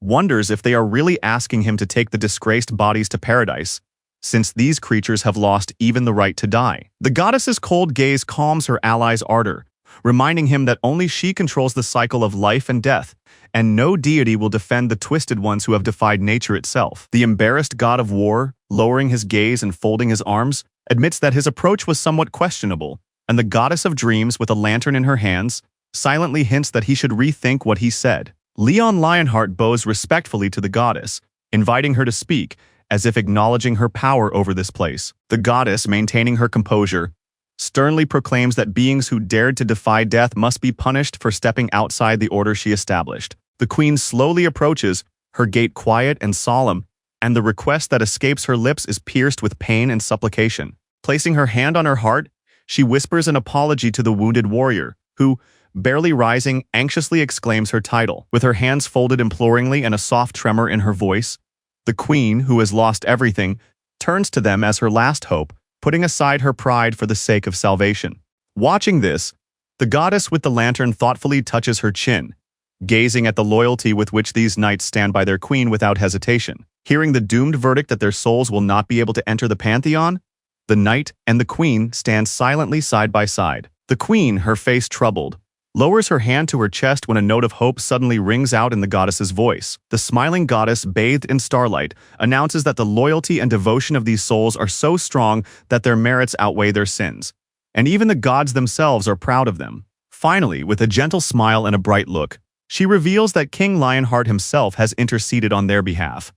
wonders if they are really asking him to take the disgraced bodies to paradise, since these creatures have lost even the right to die. The goddess's cold gaze calms her ally's ardor, reminding him that only she controls the cycle of life and death, and no deity will defend the twisted ones who have defied nature itself. The embarrassed god of war, lowering his gaze and folding his arms, admits that his approach was somewhat questionable, and the goddess of dreams, with a lantern in her hands, silently hints that he should rethink what he said. Leon Lionheart bows respectfully to the goddess, inviting her to speak, as if acknowledging her power over this place. The goddess, maintaining her composure, sternly proclaims that beings who dared to defy death must be punished for stepping outside the order she established. The queen slowly approaches, her gait quiet and solemn, and the request that escapes her lips is pierced with pain and supplication. Placing her hand on her heart, she whispers an apology to the wounded warrior, who, barely rising, anxiously exclaims her title. With her hands folded imploringly and a soft tremor in her voice, the queen, who has lost everything, turns to them as her last hope, putting aside her pride for the sake of salvation. Watching this, the goddess with the lantern thoughtfully touches her chin, gazing at the loyalty with which these knights stand by their queen without hesitation. Hearing the doomed verdict that their souls will not be able to enter the pantheon, the knight and the queen stand silently side by side. The queen, her face troubled, lowers her hand to her chest when a note of hope suddenly rings out in the goddess's voice. The smiling goddess, bathed in starlight, announces that the loyalty and devotion of these souls are so strong that their merits outweigh their sins, and even the gods themselves are proud of them. Finally, with a gentle smile and a bright look, she reveals that King Lionheart himself has interceded on their behalf,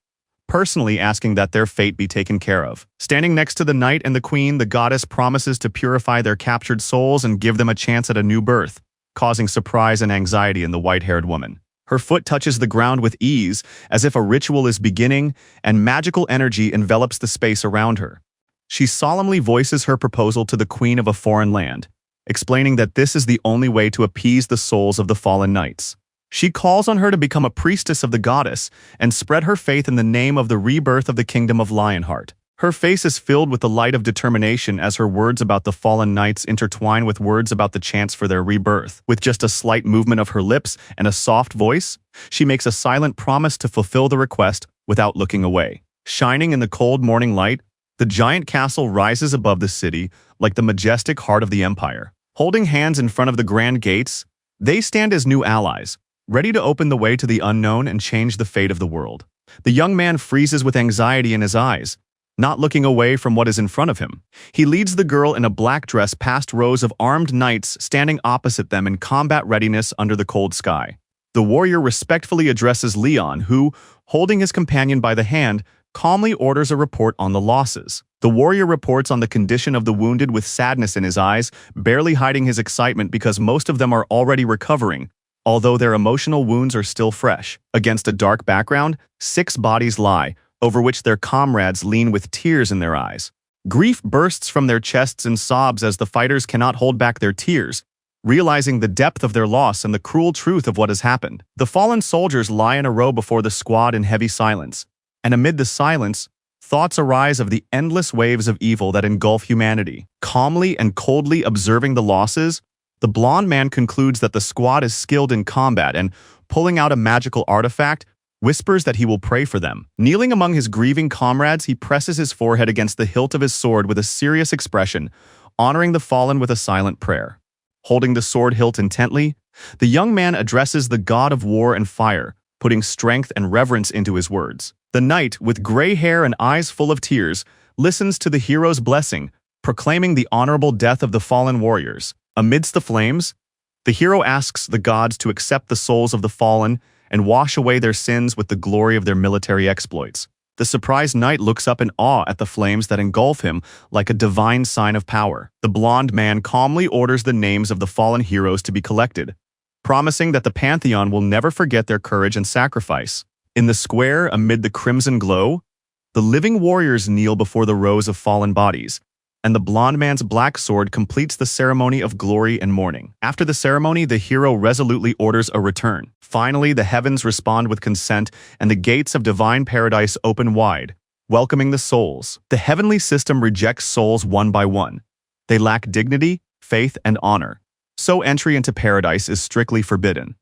personally asking that their fate be taken care of. Standing next to the knight and the queen, the goddess promises to purify their captured souls and give them a chance at a new birth, causing surprise and anxiety in the white-haired woman. Her foot touches the ground with ease, as if a ritual is beginning, and magical energy envelops the space around her. She solemnly voices her proposal to the queen of a foreign land, explaining that this is the only way to appease the souls of the fallen knights. She calls on her to become a priestess of the goddess and spread her faith in the name of the rebirth of the kingdom of Lionheart. Her face is filled with the light of determination as her words about the fallen knights intertwine with words about the chance for their rebirth. With just a slight movement of her lips and a soft voice, she makes a silent promise to fulfill the request without looking away. Shining in the cold morning light, the giant castle rises above the city like the majestic heart of the empire. Holding hands in front of the grand gates, they stand as new allies, ready to open the way to the unknown and change the fate of the world. The young man freezes with anxiety in his eyes, not looking away from what is in front of him. He leads the girl in a black dress past rows of armed knights standing opposite them in combat readiness under the cold sky. The warrior respectfully addresses Leon, who, holding his companion by the hand, calmly orders a report on the losses. The warrior reports on the condition of the wounded with sadness in his eyes, barely hiding his excitement because most of them are already recovering, although their emotional wounds are still fresh. Against a dark background, 6 bodies lie, over which their comrades lean with tears in their eyes. Grief bursts from their chests in sobs as the fighters cannot hold back their tears, realizing the depth of their loss and the cruel truth of what has happened. The fallen soldiers lie in a row before the squad in heavy silence, and amid the silence, thoughts arise of the endless waves of evil that engulf humanity. Calmly and coldly observing the losses, the blonde man concludes that the squad is skilled in combat and, pulling out a magical artifact, whispers that he will pray for them. Kneeling among his grieving comrades, he presses his forehead against the hilt of his sword with a serious expression, honoring the fallen with a silent prayer. Holding the sword hilt intently, the young man addresses the god of war and fire, putting strength and reverence into his words. The knight, with gray hair and eyes full of tears, listens to the hero's blessing, proclaiming the honorable death of the fallen warriors. Amidst the flames, the hero asks the gods to accept the souls of the fallen and wash away their sins with the glory of their military exploits. The surprised knight looks up in awe at the flames that engulf him like a divine sign of power. The blonde man calmly orders the names of the fallen heroes to be collected, promising that the pantheon will never forget their courage and sacrifice. In the square, amid the crimson glow, the living warriors kneel before the rows of fallen bodies, and the blond man's black sword completes the ceremony of glory and mourning. After the ceremony, the hero resolutely orders a return. Finally, the heavens respond with consent, and the gates of divine paradise open wide, welcoming the souls. The heavenly system rejects souls one by one. They lack dignity, faith, and honor, so entry into paradise is strictly forbidden.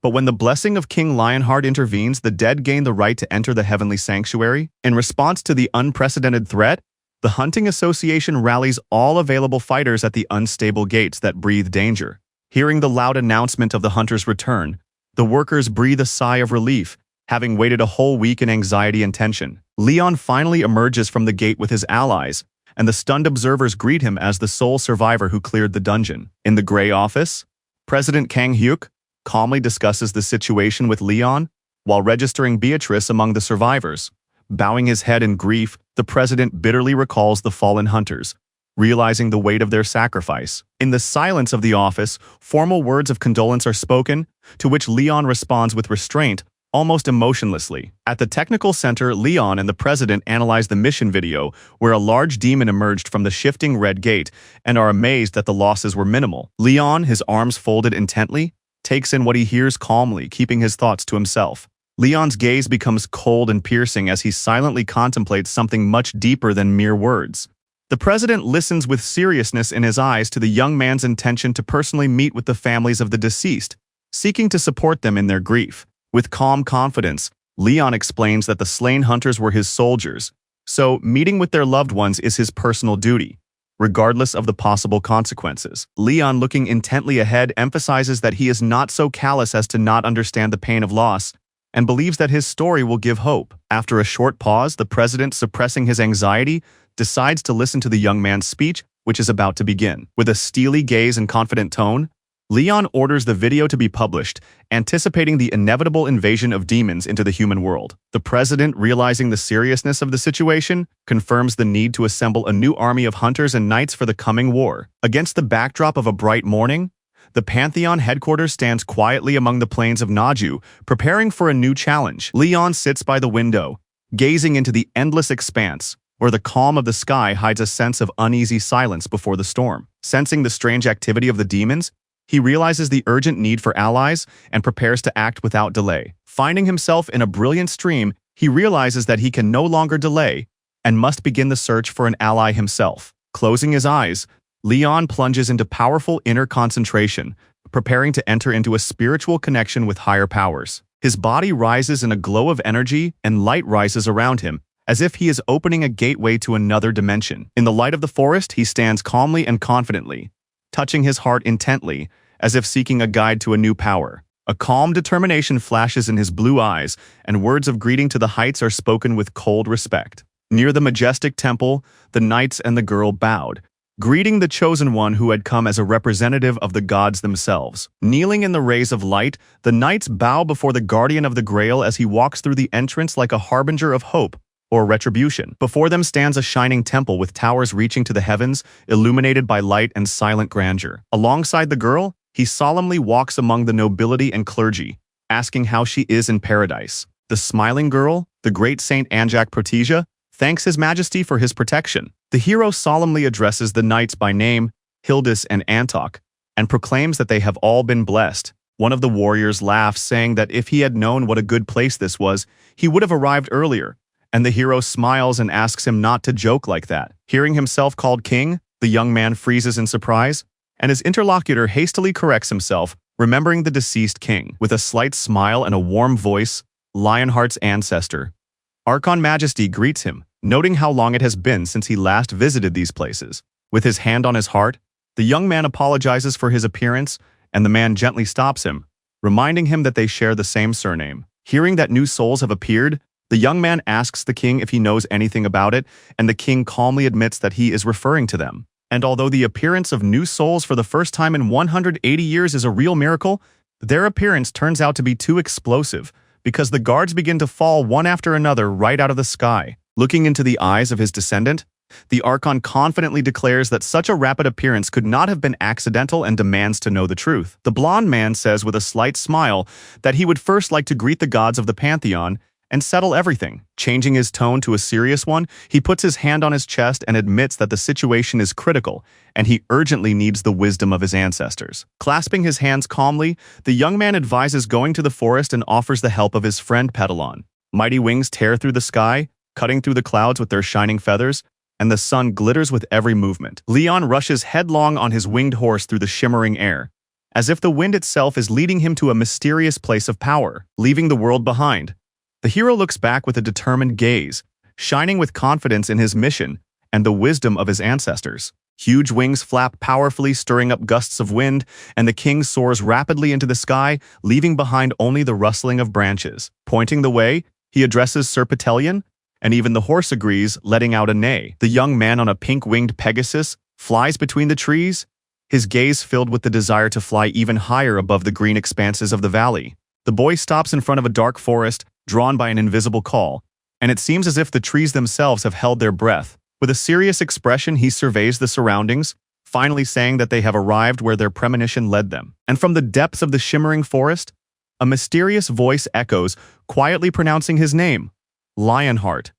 But when the blessing of King Lionheart intervenes, the dead gain the right to enter the heavenly sanctuary. In response to the unprecedented threat, the Hunting Association rallies all available fighters at the unstable gates that breathe danger. Hearing the loud announcement of the hunter's return, the workers breathe a sigh of relief, having waited a whole week in anxiety and tension. Leon finally emerges from the gate with his allies, and the stunned observers greet him as the sole survivor who cleared the dungeon. In the Grey Office, President Kang Hyuk calmly discusses the situation with Leon while registering Beatrice among the survivors. Bowing his head in grief, the president bitterly recalls the fallen hunters, realizing the weight of their sacrifice. In the silence of the office, formal words of condolence are spoken, to which Leon responds with restraint, almost emotionlessly. At the technical center, Leon and the president analyze the mission video, where a large demon emerged from the shifting red gate, and are amazed that the losses were minimal. Leon, his arms folded intently, takes in what he hears calmly, keeping his thoughts to himself. Leon's gaze becomes cold and piercing as he silently contemplates something much deeper than mere words. The president listens with seriousness in his eyes to the young man's intention to personally meet with the families of the deceased, seeking to support them in their grief. With calm confidence, Leon explains that the slain hunters were his soldiers, so meeting with their loved ones is his personal duty, regardless of the possible consequences. Leon, looking intently ahead, emphasizes that he is not so callous as to not understand the pain of loss, and believes that his story will give hope. After a short pause, the president, suppressing his anxiety, decides to listen to the young man's speech, which is about to begin. With a steely gaze and confident tone, Leon orders the video to be published, anticipating the inevitable invasion of demons into the human world. The president, realizing the seriousness of the situation, confirms the need to assemble a new army of hunters and knights for the coming war. Against the backdrop of a bright morning, the Pantheon headquarters stands quietly among the plains of Naju, preparing for a new challenge. Leon sits by the window, gazing into the endless expanse, where the calm of the sky hides a sense of uneasy silence before the storm. Sensing the strange activity of the demons, he realizes the urgent need for allies and prepares to act without delay. Finding himself in a brilliant stream, he realizes that he can no longer delay and must begin the search for an ally himself. Closing his eyes, Leon plunges into powerful inner concentration, preparing to enter into a spiritual connection with higher powers. His body rises in a glow of energy, and light rises around him, as if he is opening a gateway to another dimension. In the light of the forest, he stands calmly and confidently, touching his heart intently, as if seeking a guide to a new power. A calm determination flashes in his blue eyes, and words of greeting to the heights are spoken with cold respect. Near the majestic temple, the knights and the girl bowed, greeting the chosen one who had come as a representative of the gods themselves. Kneeling in the rays of light, the knights bow before the guardian of the Grail as he walks through the entrance like a harbinger of hope or retribution. Before them stands a shining temple with towers reaching to the heavens, illuminated by light and silent grandeur. Alongside the girl, he solemnly walks among the nobility and clergy, asking how she is in paradise. The smiling girl, the great Saint Anjak Protesia, thanks His Majesty for his protection. The hero solemnly addresses the knights by name, Hildis and Antok, and proclaims that they have all been blessed. One of the warriors laughs, saying that if he had known what a good place this was, he would have arrived earlier, and the hero smiles and asks him not to joke like that. Hearing himself called king, the young man freezes in surprise, and his interlocutor hastily corrects himself, remembering the deceased king. With a slight smile and a warm voice, Lionheart's ancestor, Archon Majesty, greets him, noting how long it has been since he last visited these places. With his hand on his heart, the young man apologizes for his appearance, and the man gently stops him, reminding him that they share the same surname. Hearing that new souls have appeared, the young man asks the king if he knows anything about it, and the king calmly admits that he is referring to them. And although the appearance of new souls for the first time in 180 years is a real miracle, their appearance turns out to be too explosive, because the guards begin to fall one after another right out of the sky. Looking into the eyes of his descendant, The Archon confidently declares that such a rapid appearance could not have been accidental and demands to know the truth. The blonde man says with a slight smile that he would first like to greet the gods of the Pantheon and settle everything. Changing his tone to a serious one, he puts his hand on his chest and admits that the situation is critical and he urgently needs the wisdom of his ancestors. Clasping his hands calmly, the young man advises going to the forest and offers the help of his friend Petalon. Mighty wings tear through the sky, cutting through the clouds with their shining feathers, and the sun glitters with every movement. Leon rushes headlong on his winged horse through the shimmering air, as if the wind itself is leading him to a mysterious place of power, leaving the world behind. The hero looks back with a determined gaze, shining with confidence in his mission and the wisdom of his ancestors. Huge wings flap powerfully, stirring up gusts of wind, and the king soars rapidly into the sky, leaving behind only the rustling of branches. Pointing the way, he addresses Sir Petelion, and even the horse agrees, letting out a neigh. The young man on a pink-winged Pegasus flies between the trees, his gaze filled with the desire to fly even higher above the green expanses of the valley. The boy stops in front of a dark forest, drawn by an invisible call, and it seems as if the trees themselves have held their breath. With a serious expression, he surveys the surroundings, finally saying that they have arrived where their premonition led them. And from the depths of the shimmering forest, a mysterious voice echoes, quietly pronouncing his name, Lionheart.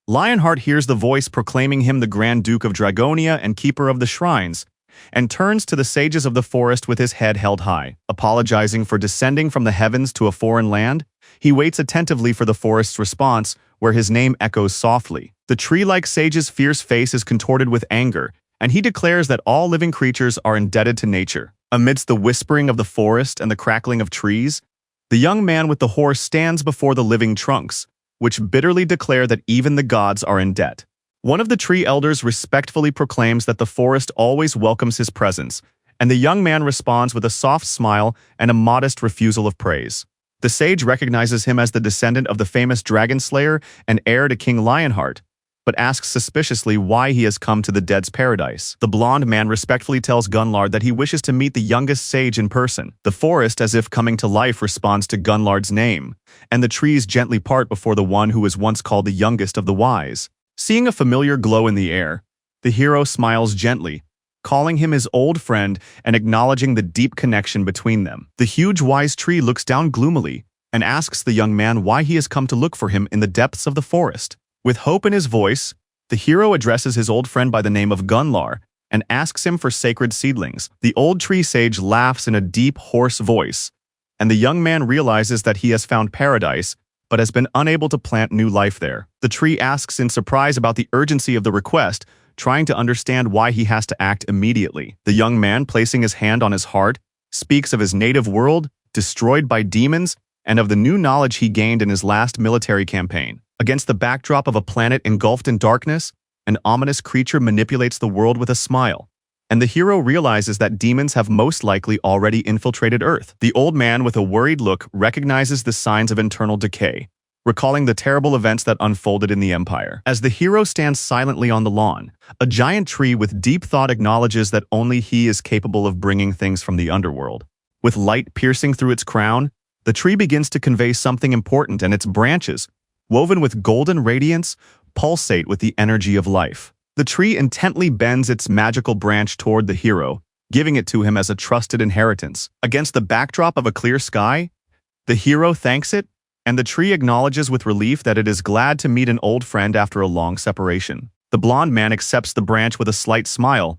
Lionheart hears the voice proclaiming him the Grand Duke of Dragonia and Keeper of the Shrines, and turns to the sages of the forest with his head held high. Apologizing for descending from the heavens to a foreign land, he waits attentively for the forest's response, where his name echoes softly. The tree-like sage's fierce face is contorted with anger, and he declares that all living creatures are indebted to nature. Amidst the whispering of the forest and the crackling of trees, the young man with the horse stands before the living trunks, which bitterly declare that even the gods are in debt. One of the tree elders respectfully proclaims that the forest always welcomes his presence, and the young man responds with a soft smile and a modest refusal of praise. The sage recognizes him as the descendant of the famous dragon slayer and heir to King Lionheart, but asks suspiciously why he has come to the dead's paradise. The blonde man respectfully tells Gunlard that he wishes to meet the youngest sage in person. The forest, as if coming to life, responds to Gunlard's name, and the trees gently part before the one who was once called the youngest of the wise. Seeing a familiar glow in the air, the hero smiles gently, calling him his old friend and acknowledging the deep connection between them. The huge wise tree looks down gloomily and asks the young man why he has come to look for him in the depths of the forest. With hope in his voice, the hero addresses his old friend by the name of Gunlar and asks him for sacred seedlings. The old tree sage laughs in a deep, hoarse voice, and the young man realizes that he has found paradise but has been unable to plant new life there. The tree asks in surprise about the urgency of the request, trying to understand why he has to act immediately. The young man, placing his hand on his heart, speaks of his native world, destroyed by demons, and of the new knowledge he gained in his last military campaign. Against the backdrop of a planet engulfed in darkness, an ominous creature manipulates the world with a smile, and the hero realizes that demons have most likely already infiltrated Earth. The old man, with a worried look, recognizes the signs of internal decay, recalling the terrible events that unfolded in the Empire. As the hero stands silently on the lawn, a giant tree with deep thought acknowledges that only he is capable of bringing things from the underworld. With light piercing through its crown, the tree begins to convey something important, and its branches, woven with golden radiance, pulsate with the energy of life. The tree intently bends its magical branch toward the hero, giving it to him as a trusted inheritance. Against the backdrop of a clear sky, the hero thanks it, and the tree acknowledges with relief that it is glad to meet an old friend after a long separation. The blonde man accepts the branch with a slight smile,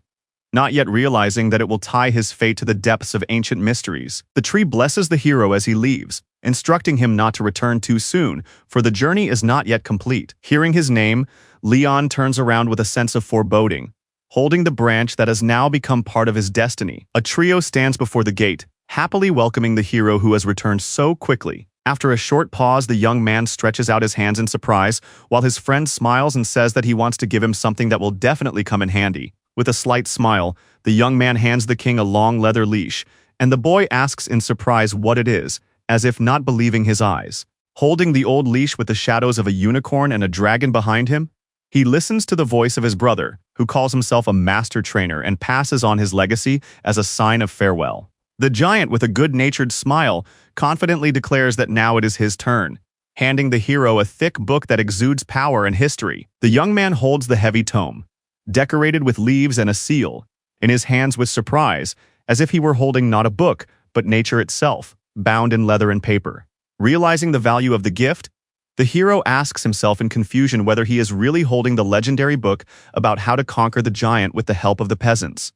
not yet realizing that it will tie his fate to the depths of ancient mysteries. The tree blesses the hero as he leaves, instructing him not to return too soon, for the journey is not yet complete. Hearing his name, Leon turns around with a sense of foreboding, holding the branch that has now become part of his destiny. A trio stands before the gate, happily welcoming the hero who has returned so quickly. After a short pause, the young man stretches out his hands in surprise, while his friend smiles and says that he wants to give him something that will definitely come in handy. With a slight smile, the young man hands the king a long leather leash, and the boy asks in surprise what it is, as if not believing his eyes. Holding the old leash with the shadows of a unicorn and a dragon behind him, he listens to the voice of his brother, who calls himself a master trainer and passes on his legacy as a sign of farewell. The giant, with a good-natured smile, confidently declares that now it is his turn, handing the hero a thick book that exudes power and history. The young man holds the heavy tome, decorated with leaves and a seal, in his hands with surprise, as if he were holding not a book, but nature itself, bound in leather and paper. Realizing the value of the gift, the hero asks himself in confusion whether he is really holding the legendary book about how to conquer the giant with the help of the peasants.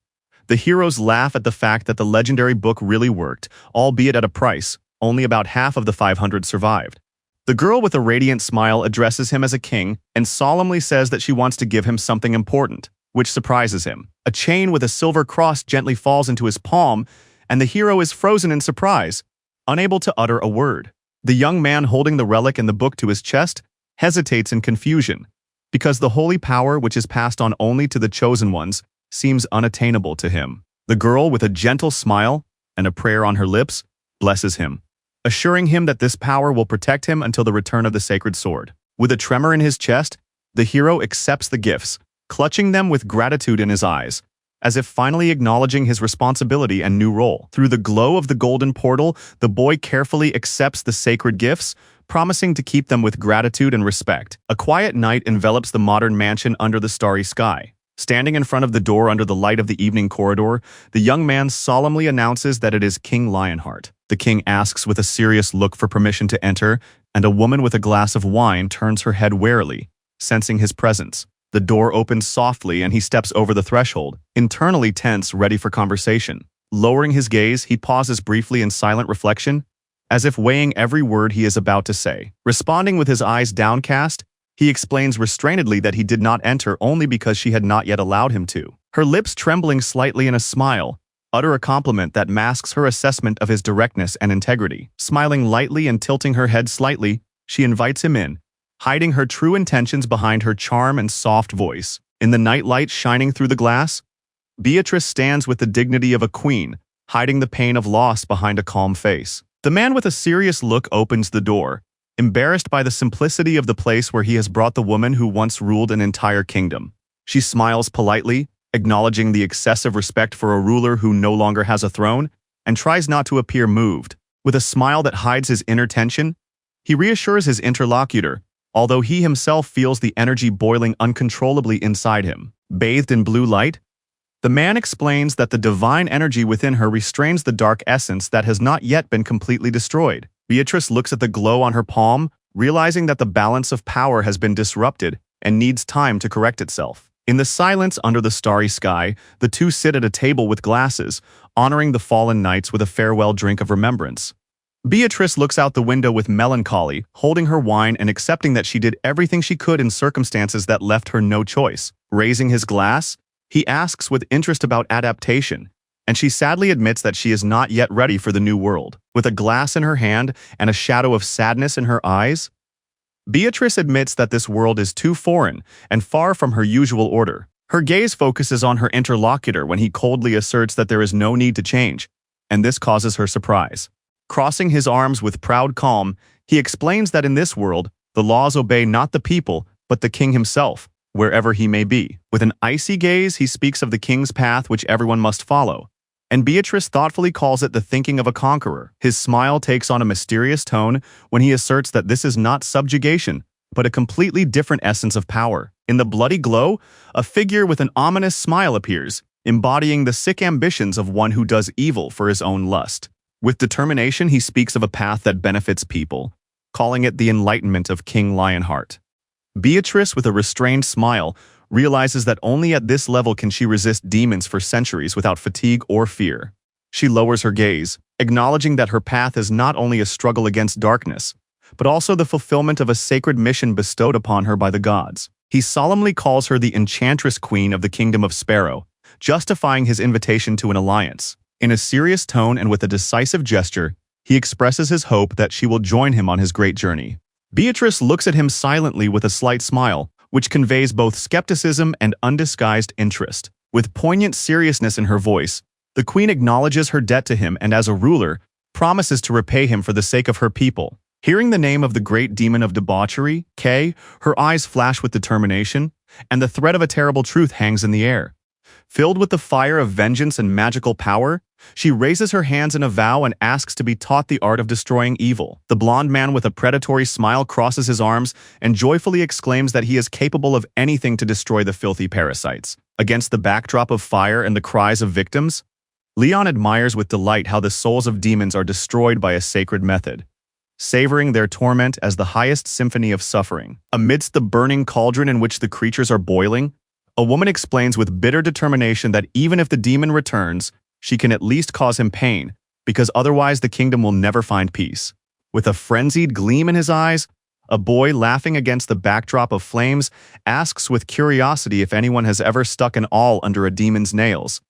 The heroes laugh at the fact that the legendary book really worked, albeit at a price. Only about half of the 500 survived. The girl with a radiant smile addresses him as a king and solemnly says that she wants to give him something important, which surprises him. A chain with a silver cross gently falls into his palm, and the hero is frozen in surprise, unable to utter a word. The young man holding the relic and the book to his chest hesitates in confusion, because the holy power which is passed on only to the chosen ones seems unattainable to him. The girl, with a gentle smile and a prayer on her lips, blesses him, assuring him that this power will protect him until the return of the sacred sword. With a tremor in his chest, the hero accepts the gifts, clutching them with gratitude in his eyes, as if finally acknowledging his responsibility and new role. Through the glow of the golden portal, the boy carefully accepts the sacred gifts, promising to keep them with gratitude and respect. A quiet night envelops the modern mansion under the starry sky. Standing in front of the door under the light of the evening corridor, the young man solemnly announces that it is King Lionheart. The king asks with a serious look for permission to enter, and a woman with a glass of wine turns her head warily, sensing his presence. The door opens softly and he steps over the threshold, internally tense, ready for conversation. Lowering his gaze, he pauses briefly in silent reflection, as if weighing every word he is about to say. Responding with his eyes downcast, he explains restrainedly that he did not enter only because she had not yet allowed him to. Her lips trembling slightly in a smile, utter a compliment that masks her assessment of his directness and integrity. Smiling lightly and tilting her head slightly, she invites him in, hiding her true intentions behind her charm and soft voice. In the nightlight shining through the glass, Beatrice stands with the dignity of a queen, hiding the pain of loss behind a calm face. The man with a serious look opens the door, embarrassed by the simplicity of the place where he has brought the woman who once ruled an entire kingdom. She smiles politely, acknowledging the excessive respect for a ruler who no longer has a throne, and tries not to appear moved. With a smile that hides his inner tension, he reassures his interlocutor, although he himself feels the energy boiling uncontrollably inside him. Bathed in blue light, the man explains that the divine energy within her restrains the dark essence that has not yet been completely destroyed. Beatrice looks at the glow on her palm, realizing that the balance of power has been disrupted and needs time to correct itself. In the silence under the starry sky, the two sit at a table with glasses, honoring the fallen knights with a farewell drink of remembrance. Beatrice looks out the window with melancholy, holding her wine and accepting that she did everything she could in circumstances that left her no choice. Raising his glass, he asks with interest about adaptation, and she sadly admits that she is not yet ready for the new world. With a glass in her hand and a shadow of sadness in her eyes, Beatrice admits that this world is too foreign and far from her usual order. Her gaze focuses on her interlocutor when he coldly asserts that there is no need to change, and this causes her surprise. Crossing his arms with proud calm, he explains that in this world, the laws obey not the people, but the king himself, wherever he may be. With an icy gaze, he speaks of the king's path which everyone must follow, and Beatrice thoughtfully calls it the thinking of a conqueror. His smile takes on a mysterious tone when he asserts that this is not subjugation, but a completely different essence of power. In the bloody glow, a figure with an ominous smile appears, embodying the sick ambitions of one who does evil for his own lust. With determination, he speaks of a path that benefits people, calling it the enlightenment of King Lionheart. Beatrice, with a restrained smile, realizes that only at this level can she resist demons for centuries without fatigue or fear. She lowers her gaze, acknowledging that her path is not only a struggle against darkness, but also the fulfillment of a sacred mission bestowed upon her by the gods. He solemnly calls her the enchantress queen of the kingdom of Sparrow, justifying his invitation to an alliance. In a serious tone and with a decisive gesture, he expresses his hope that she will join him on his great journey. Beatrice looks at him silently with a slight smile, which conveys both skepticism and undisguised interest. With poignant seriousness in her voice, the queen acknowledges her debt to him and, as a ruler, promises to repay him for the sake of her people. Hearing the name of the great demon of debauchery, Kay, her eyes flash with determination, and the threat of a terrible truth hangs in the air. Filled with the fire of vengeance and magical power, She raises her hands in a vow and asks to be taught the art of destroying evil. The blonde man with a predatory smile crosses his arms and joyfully exclaims that he is capable of anything to destroy the filthy parasites. Against the backdrop of fire and the cries of victims, Leon admires with delight how the souls of demons are destroyed by a sacred method, savoring their torment as the highest symphony of suffering. Amidst the burning cauldron in which the creatures are boiling, a woman explains with bitter determination that even if the demon returns, she can at least cause him pain, because otherwise the kingdom will never find peace. With a frenzied gleam in his eyes, a boy laughing against the backdrop of flames asks with curiosity if anyone has ever stuck an awl under a demon's nails,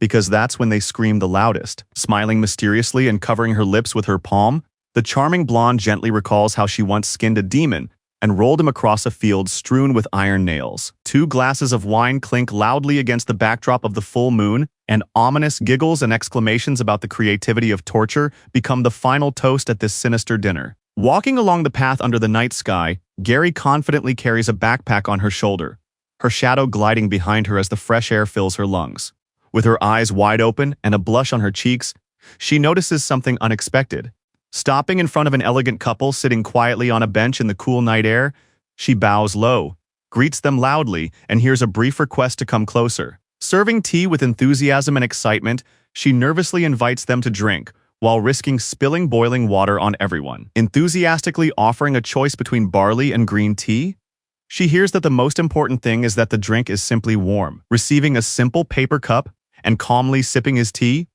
because that's when they scream the loudest. Smiling mysteriously and covering her lips with her palm, the charming blonde gently recalls how she once skinned a demon and rolled him across a field strewn with iron nails. 2 glasses of wine clink loudly against the backdrop of the full moon, and ominous giggles and exclamations about the creativity of torture become the final toast at this sinister dinner. Walking along the path under the night sky, Gary confidently carries a backpack on her shoulder, her shadow gliding behind her as the fresh air fills her lungs. With her eyes wide open and a blush on her cheeks, she notices something unexpected. Stopping in front of an elegant couple sitting quietly on a bench in the cool night air, she bows low, greets them loudly, and hears a brief request to come closer. Serving tea with enthusiasm and excitement, she nervously invites them to drink, while risking spilling boiling water on everyone. Enthusiastically offering a choice between barley and green tea, she hears that the most important thing is that the drink is simply warm. Receiving a simple paper cup and calmly sipping his tea,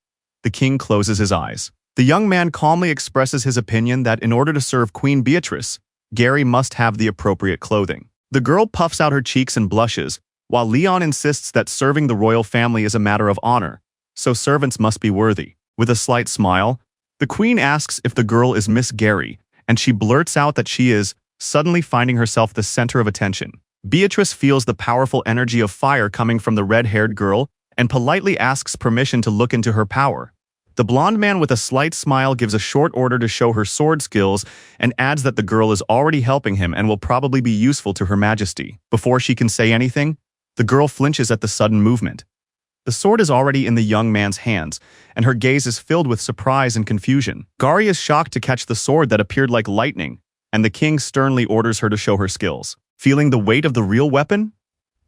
the king closes his eyes. The young man calmly expresses his opinion that in order to serve Queen Beatrice, Gary must have the appropriate clothing. The girl puffs out her cheeks and blushes, while Leon insists that serving the royal family is a matter of honor, so servants must be worthy. With a slight smile, the queen asks if the girl is Miss Gary, and she blurts out that she is, suddenly finding herself the center of attention. Beatrice feels the powerful energy of fire coming from the red-haired girl and politely asks permission to look into her power. The blonde man with a slight smile gives a short order to show her sword skills and adds that the girl is already helping him and will probably be useful to Her Majesty. Before she can say anything, the girl flinches at the sudden movement. The sword is already in the young man's hands, and her gaze is filled with surprise and confusion. Gari is shocked to catch the sword that appeared like lightning, and the king sternly orders her to show her skills. Feeling the weight of the real weapon,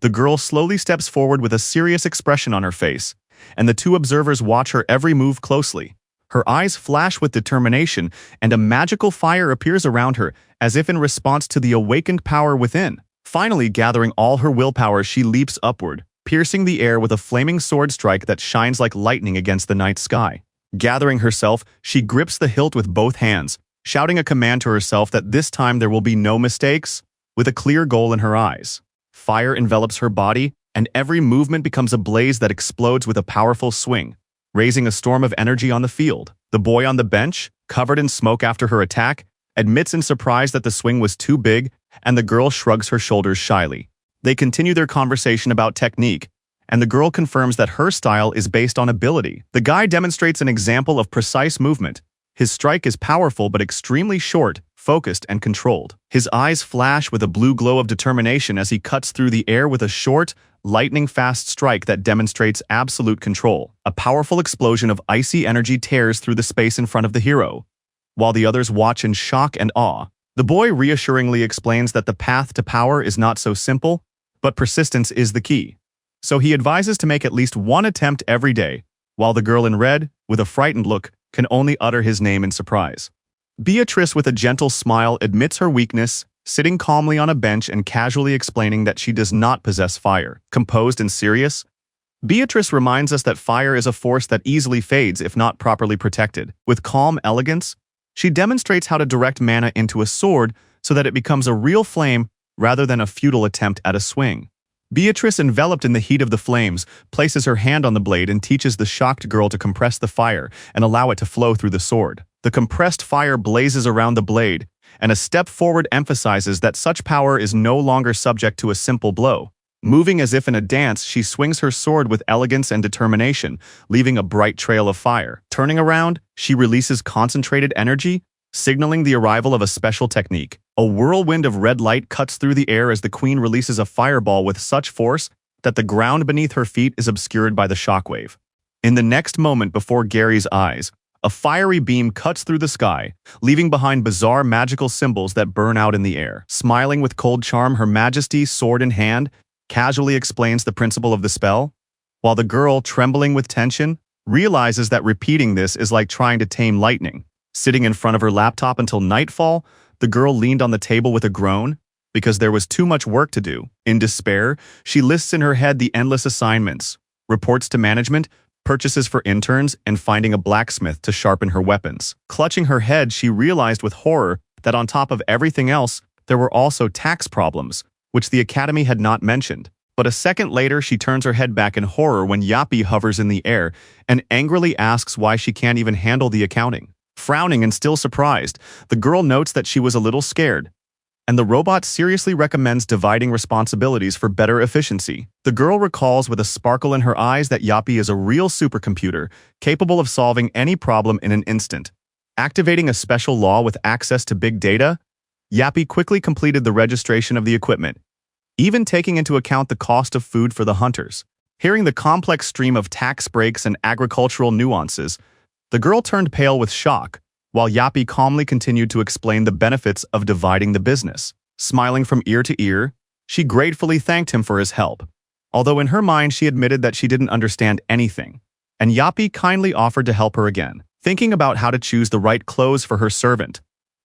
the girl slowly steps forward with a serious expression on her face, and the 2 observers watch her every move closely. Her eyes flash with determination, and a magical fire appears around her, as if in response to the awakened power within. Finally, gathering all her willpower, she leaps upward, piercing the air with a flaming sword strike that shines like lightning against the night sky. Gathering herself, she grips the hilt with both hands, shouting a command to herself that this time there will be no mistakes, with a clear goal in her eyes. Fire envelops her body, and every movement becomes a blaze that explodes with a powerful swing, raising a storm of energy on the field. The boy on the bench, covered in smoke after her attack, admits in surprise that the swing was too big, and the girl shrugs her shoulders shyly. They continue their conversation about technique, and the girl confirms that her style is based on ability. The guy demonstrates an example of precise movement. His strike is powerful but extremely short, focused, and controlled. His eyes flash with a blue glow of determination as he cuts through the air with a short, lightning-fast strike that demonstrates absolute control. A powerful explosion of icy energy tears through the space in front of the hero, while the others watch in shock and awe. The boy reassuringly explains that the path to power is not so simple, but persistence is the key. So he advises to make at least 1 attempt every day, while the girl in red, with a frightened look, can only utter his name in surprise. Beatrice, with a gentle smile, admits her weakness, sitting calmly on a bench and casually explaining that she does not possess fire. Composed and serious, Beatrice reminds us that fire is a force that easily fades if not properly protected. With calm elegance, she demonstrates how to direct mana into a sword so that it becomes a real flame rather than a futile attempt at a swing. Beatrice, enveloped in the heat of the flames, places her hand on the blade and teaches the shocked girl to compress the fire and allow it to flow through the sword. The compressed fire blazes around the blade, and a step forward emphasizes that such power is no longer subject to a simple blow. Moving as if in a dance, she swings her sword with elegance and determination, leaving a bright trail of fire. Turning around, she releases concentrated energy, signaling the arrival of a special technique. A whirlwind of red light cuts through the air as the queen releases a fireball with such force that the ground beneath her feet is obscured by the shockwave. In the next moment before Gary's eyes, a fiery beam cuts through the sky, leaving behind bizarre magical symbols that burn out in the air. Smiling with cold charm, Her Majesty, sword in hand, casually explains the principle of the spell, while the girl, trembling with tension, realizes that repeating this is like trying to tame lightning. Sitting in front of her laptop until nightfall, the girl leaned on the table with a groan, because there was too much work to do. In despair, she lists in her head the endless assignments, reports to management, purchases for interns, and finding a blacksmith to sharpen her weapons. Clutching her head, she realized with horror that on top of everything else, there were also tax problems, which the Academy had not mentioned. But a second later, she turns her head back in horror when Yappy hovers in the air and angrily asks why she can't even handle the accounting. Frowning and still surprised, the girl notes that she was a little scared, and the robot seriously recommends dividing responsibilities for better efficiency. The girl recalls with a sparkle in her eyes that Yappy is a real supercomputer, capable of solving any problem in an instant. Activating a special law with access to big data, Yappy quickly completed the registration of the equipment, even taking into account the cost of food for the hunters. Hearing the complex stream of tax breaks and agricultural nuances, the girl turned pale with shock, while Yappy calmly continued to explain the benefits of dividing the business. Smiling from ear to ear, she gratefully thanked him for his help, although in her mind she admitted that she didn't understand anything, and Yappy kindly offered to help her again. Thinking about how to choose the right clothes for her servant,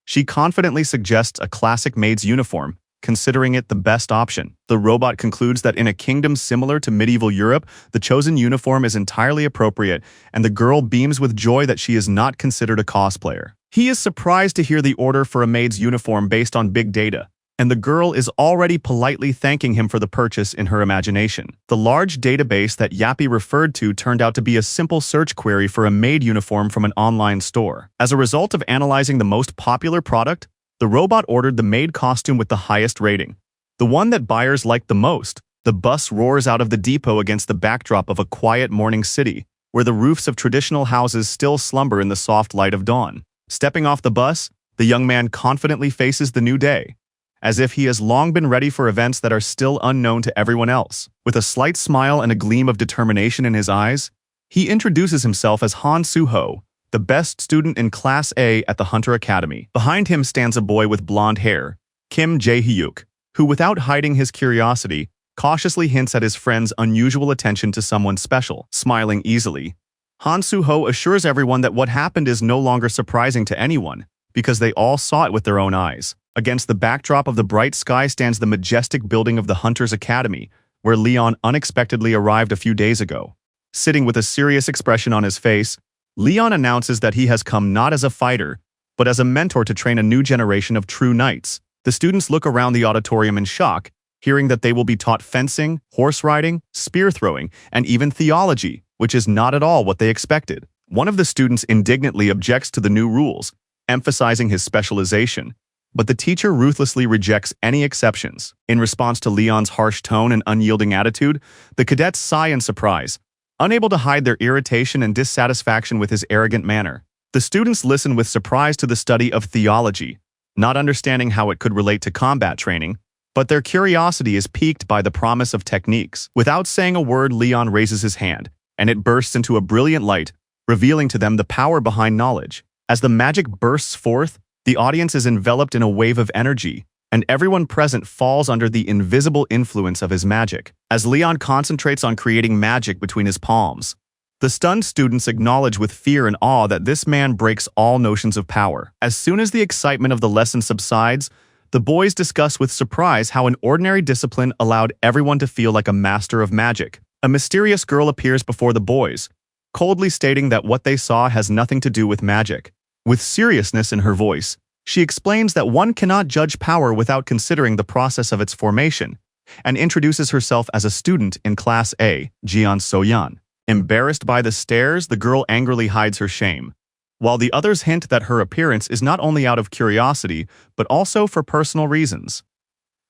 she confidently suggests a classic maid's uniform, considering it the best option. The robot concludes that in a kingdom similar to medieval Europe, the chosen uniform is entirely appropriate, and the girl beams with joy that she is not considered a cosplayer. He is surprised to hear the order for a maid's uniform based on big data, and the girl is already politely thanking him for the purchase in her imagination. The large database that Yappy referred to turned out to be a simple search query for a maid uniform from an online store. As a result of analyzing the most popular product, the robot ordered the maid costume with the highest rating, the one that buyers liked the most. The bus roars out of the depot against the backdrop of a quiet morning city, where the roofs of traditional houses still slumber in the soft light of dawn. Stepping off the bus, the young man confidently faces the new day, as if he has long been ready for events that are still unknown to everyone else. With a slight smile and a gleam of determination in his eyes, he introduces himself as Han Soo-ho, the best student in Class A at the Hunter Academy. Behind him stands a boy with blonde hair, Kim Jae-hyuk, who, without hiding his curiosity, cautiously hints at his friend's unusual attention to someone special. Smiling easily, Han Soo-ho assures everyone that what happened is no longer surprising to anyone, because they all saw it with their own eyes. Against the backdrop of the bright sky stands the majestic building of the Hunter's Academy, where Leon unexpectedly arrived a few days ago. Sitting with a serious expression on his face, Leon announces that he has come not as a fighter, but as a mentor to train a new generation of true knights. The students look around the auditorium in shock, hearing that they will be taught fencing, horse riding, spear throwing, and even theology, which is not at all what they expected. One of the students indignantly objects to the new rules, emphasizing his specialization, but the teacher ruthlessly rejects any exceptions. In response to Leon's harsh tone and unyielding attitude, the cadets sigh in surprise, unable to hide their irritation and dissatisfaction with his arrogant manner. The students listen with surprise to the study of theology, not understanding how it could relate to combat training, but their curiosity is piqued by the promise of techniques. Without saying a word, Leon raises his hand, and it bursts into a brilliant light, revealing to them the power behind knowledge. As the magic bursts forth, the audience is enveloped in a wave of energy, and everyone present falls under the invisible influence of his magic. As Leon concentrates on creating magic between his palms, the stunned students acknowledge with fear and awe that this man breaks all notions of power. As soon as the excitement of the lesson subsides, the boys discuss with surprise how an ordinary discipline allowed everyone to feel like a master of magic. A mysterious girl appears before the boys, coldly stating that what they saw has nothing to do with magic. With seriousness in her voice, she explains that one cannot judge power without considering the process of its formation, and introduces herself as a student in Class A, Jeon Soyeon. Embarrassed by the stares, the girl angrily hides her shame, while the others hint that her appearance is not only out of curiosity, but also for personal reasons.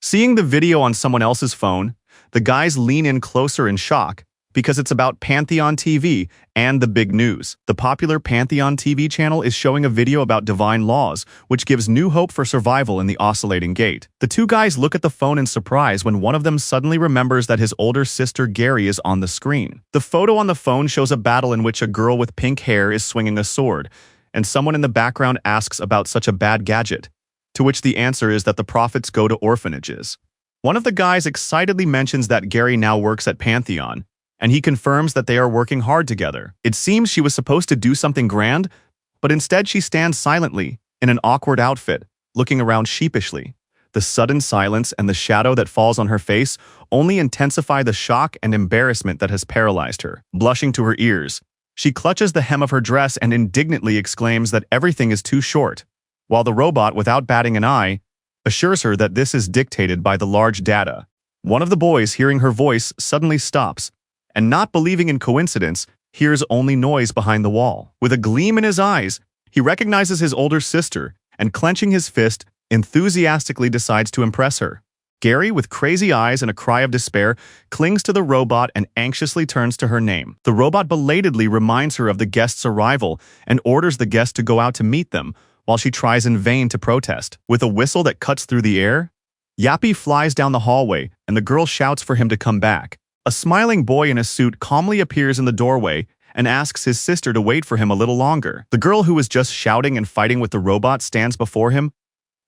Seeing the video on someone else's phone, the guys lean in closer in shock, because it's about Pantheon TV and the big news. The popular Pantheon TV channel is showing a video about divine laws, which gives new hope for survival in the oscillating gate. The two guys look at the phone in surprise when one of them suddenly remembers that his older sister Gary is on the screen. The photo on the phone shows a battle in which a girl with pink hair is swinging a sword, and someone in the background asks about such a bad gadget, to which the answer is that the profits go to orphanages. One of the guys excitedly mentions that Gary now works at Pantheon, and he confirms that they are working hard together. It seems she was supposed to do something grand, but instead she stands silently, in an awkward outfit, looking around sheepishly. The sudden silence and the shadow that falls on her face only intensify the shock and embarrassment that has paralyzed her. Blushing to her ears, she clutches the hem of her dress and indignantly exclaims that everything is too short, while the robot, without batting an eye, assures her that this is dictated by the large data. One of the boys, hearing her voice, suddenly stops, and not believing in coincidence, hears only noise behind the wall. With a gleam in his eyes, he recognizes his older sister, and clenching his fist, enthusiastically decides to impress her. Gary, with crazy eyes and a cry of despair, clings to the robot and anxiously turns to her name. The robot belatedly reminds her of the guest's arrival and orders the guest to go out to meet them, while she tries in vain to protest. With a whistle that cuts through the air, Yappy flies down the hallway, and the girl shouts for him to come back. A smiling boy in a suit calmly appears in the doorway and asks his sister to wait for him a little longer. The girl who was just shouting and fighting with the robot stands before him,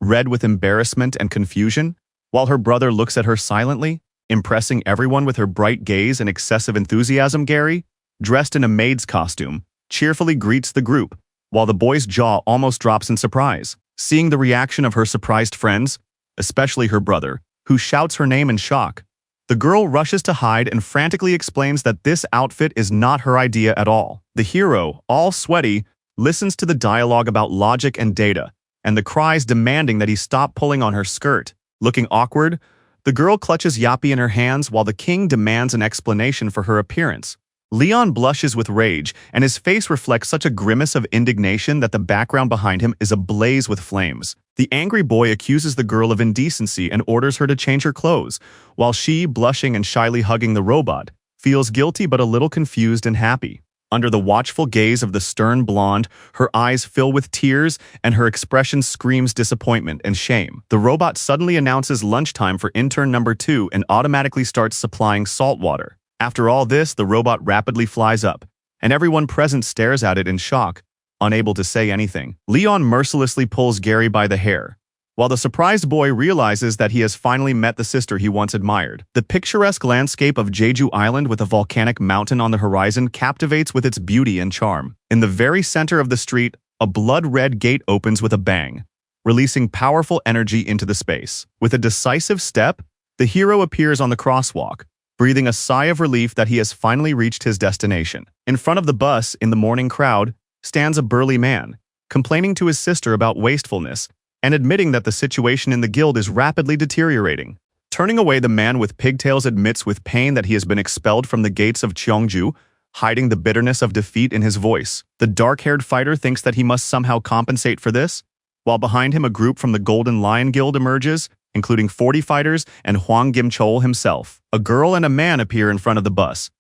red with embarrassment and confusion, while her brother looks at her silently, impressing everyone with her bright gaze and excessive enthusiasm. Gary, dressed in a maid's costume, cheerfully greets the group, while the boy's jaw almost drops in surprise. Seeing the reaction of her surprised friends, especially her brother, who shouts her name in shock, the girl rushes to hide and frantically explains that this outfit is not her idea at all. The hero, all sweaty, listens to the dialogue about logic and data, and the cries demanding that he stop pulling on her skirt. Looking awkward, the girl clutches Yappy in her hands while the king demands an explanation for her appearance. Leon blushes with rage, and his face reflects such a grimace of indignation that the background behind him is ablaze with flames. The angry boy accuses the girl of indecency and orders her to change her clothes, while she, blushing and shyly hugging the robot, feels guilty but a little confused and happy. Under the watchful gaze of the stern blonde, her eyes fill with tears and her expression screams disappointment and shame. The robot suddenly announces lunchtime for intern number 2 and automatically starts supplying salt water. After all this, the robot rapidly flies up, and everyone present stares at it in shock, unable to say anything. Leon mercilessly pulls Gary by the hair, while the surprised boy realizes that he has finally met the sister he once admired. The picturesque landscape of Jeju Island with a volcanic mountain on the horizon captivates with its beauty and charm. In the very center of the street, a blood-red gate opens with a bang, releasing powerful energy into the space. With a decisive step, the hero appears on the crosswalk, breathing a sigh of relief that he has finally reached his destination. In front of the bus, in the morning crowd, stands a burly man, complaining to his sister about wastefulness and admitting that the situation in the guild is rapidly deteriorating. Turning away, the man with pigtails admits with pain that he has been expelled from the gates of Cheongju, hiding the bitterness of defeat in his voice. The dark-haired fighter thinks that he must somehow compensate for this, while behind him a group from the Golden Lion Guild emerges, including 40 fighters and Hwang Kim-chol himself. A girl and a man appear in front of the bus,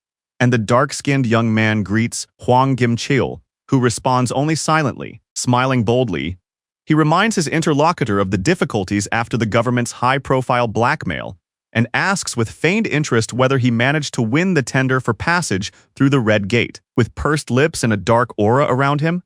and the dark-skinned young man greets Hwang Kim-chol, who responds only silently. Smiling boldly, he reminds his interlocutor of the difficulties after the government's high-profile blackmail and asks with feigned interest whether he managed to win the tender for passage through the Red Gate. With pursed lips and a dark aura around him,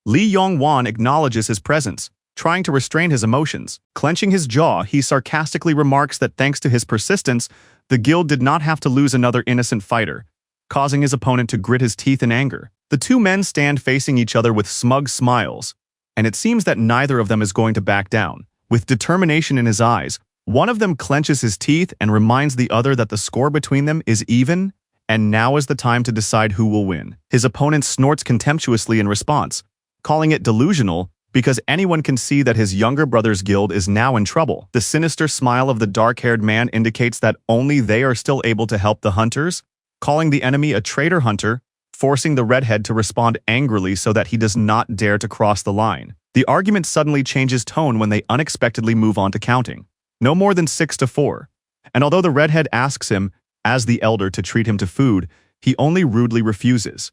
Lee Yong-won acknowledges his presence, trying to restrain his emotions. Clenching his jaw, he sarcastically remarks that thanks to his persistence, the guild did not have to lose another innocent fighter, causing his opponent to grit his teeth in anger. The two men stand facing each other with smug smiles, and it seems that neither of them is going to back down. With determination in his eyes, one of them clenches his teeth and reminds the other that the score between them is even, and now is the time to decide who will win. His opponent snorts contemptuously in response, calling it delusional because anyone can see that his younger brother's guild is now in trouble. The sinister smile of the dark-haired man indicates that only they are still able to help the hunters, calling the enemy a traitor hunter, forcing the redhead to respond angrily so that he does not dare to cross the line. The argument suddenly changes tone when they unexpectedly move on to counting. No more than 6-4. And although the redhead asks him, as the elder, to treat him to food, he only rudely refuses.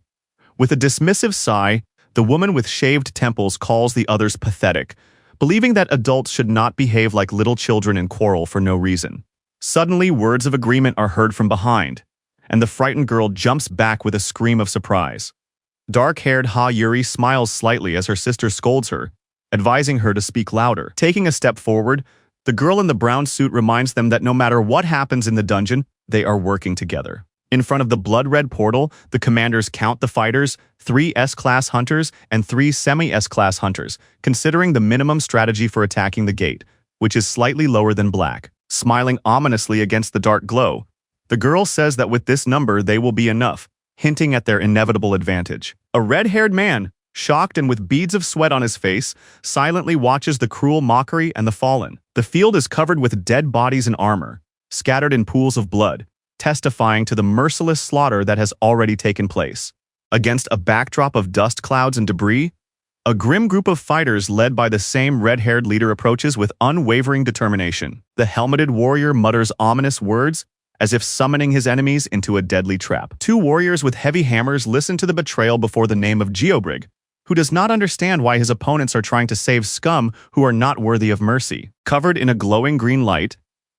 With a dismissive sigh, the woman with shaved temples calls the others pathetic, believing that adults should not behave like little children and quarrel for no reason. Suddenly, words of agreement are heard from behind, and the frightened girl jumps back with a scream of surprise. Dark-haired Ha Yuri smiles slightly as her sister scolds her, advising her to speak louder. Taking a step forward, the girl in the brown suit reminds them that no matter what happens in the dungeon, they are working together. In front of the blood-red portal, the commanders count the fighters, 3 S-class hunters and 3 semi-S-class hunters, considering the minimum strategy for attacking the gate, which is slightly lower than black. Smiling ominously against the dark glow, the girl says that with this number they will be enough, hinting at their inevitable advantage. A red-haired man, shocked and with beads of sweat on his face, silently watches the cruel mockery and the fallen. The field is covered with dead bodies and armor, scattered in pools of blood, testifying to the merciless slaughter that has already taken place. Against a backdrop of dust clouds and debris, a grim group of fighters led by the same red-haired leader approaches with unwavering determination. The helmeted warrior mutters ominous words, as if summoning his enemies into a deadly trap. 2 warriors with heavy hammers listen to the betrayal before the name of Geobrig, who does not understand why his opponents are trying to save scum who are not worthy of mercy. Covered in a glowing green light,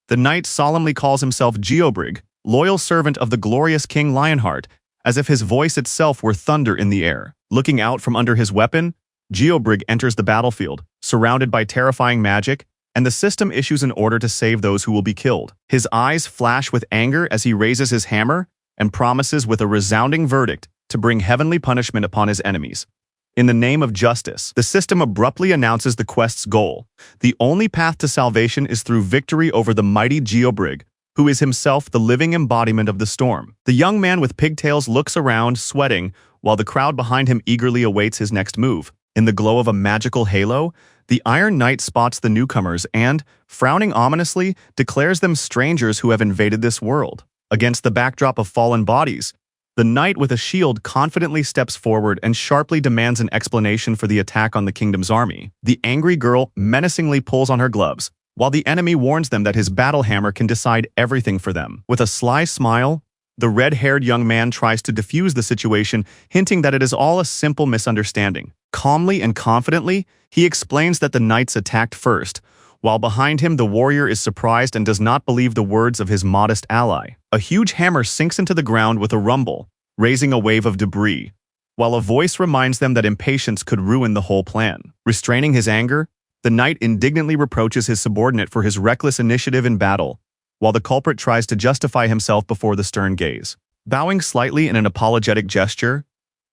the knight solemnly calls himself Geobrig, loyal servant of the glorious King Lionheart, as if his voice itself were thunder in the air. Looking out from under his weapon, Geobrig enters the battlefield, surrounded by terrifying magic, and the system issues an order to save those who will be killed. His eyes flash with anger as he raises his hammer and promises with a resounding verdict to bring heavenly punishment upon his enemies. In the name of justice, the system abruptly announces the quest's goal. The only path to salvation is through victory over the mighty Geobrig, who is himself the living embodiment of the storm. The young man with pigtails looks around, sweating, while the crowd behind him eagerly awaits his next move. In the glow of a magical halo, the Iron Knight spots the newcomers and, frowning ominously, declares them strangers who have invaded this world. Against the backdrop of fallen bodies, the knight with a shield confidently steps forward and sharply demands an explanation for the attack on the kingdom's army. The angry girl menacingly pulls on her gloves, while the enemy warns them that his battle hammer can decide everything for them. With a sly smile, the red-haired young man tries to defuse the situation, hinting that it is all a simple misunderstanding. Calmly and confidently, he explains that the knights attacked first, while behind him the warrior is surprised and does not believe the words of his modest ally. A huge hammer sinks into the ground with a rumble, raising a wave of debris, while a voice reminds them that impatience could ruin the whole plan. Restraining his anger, the knight indignantly reproaches his subordinate for his reckless initiative in battle, while the culprit tries to justify himself before the stern gaze. Bowing slightly in an apologetic gesture,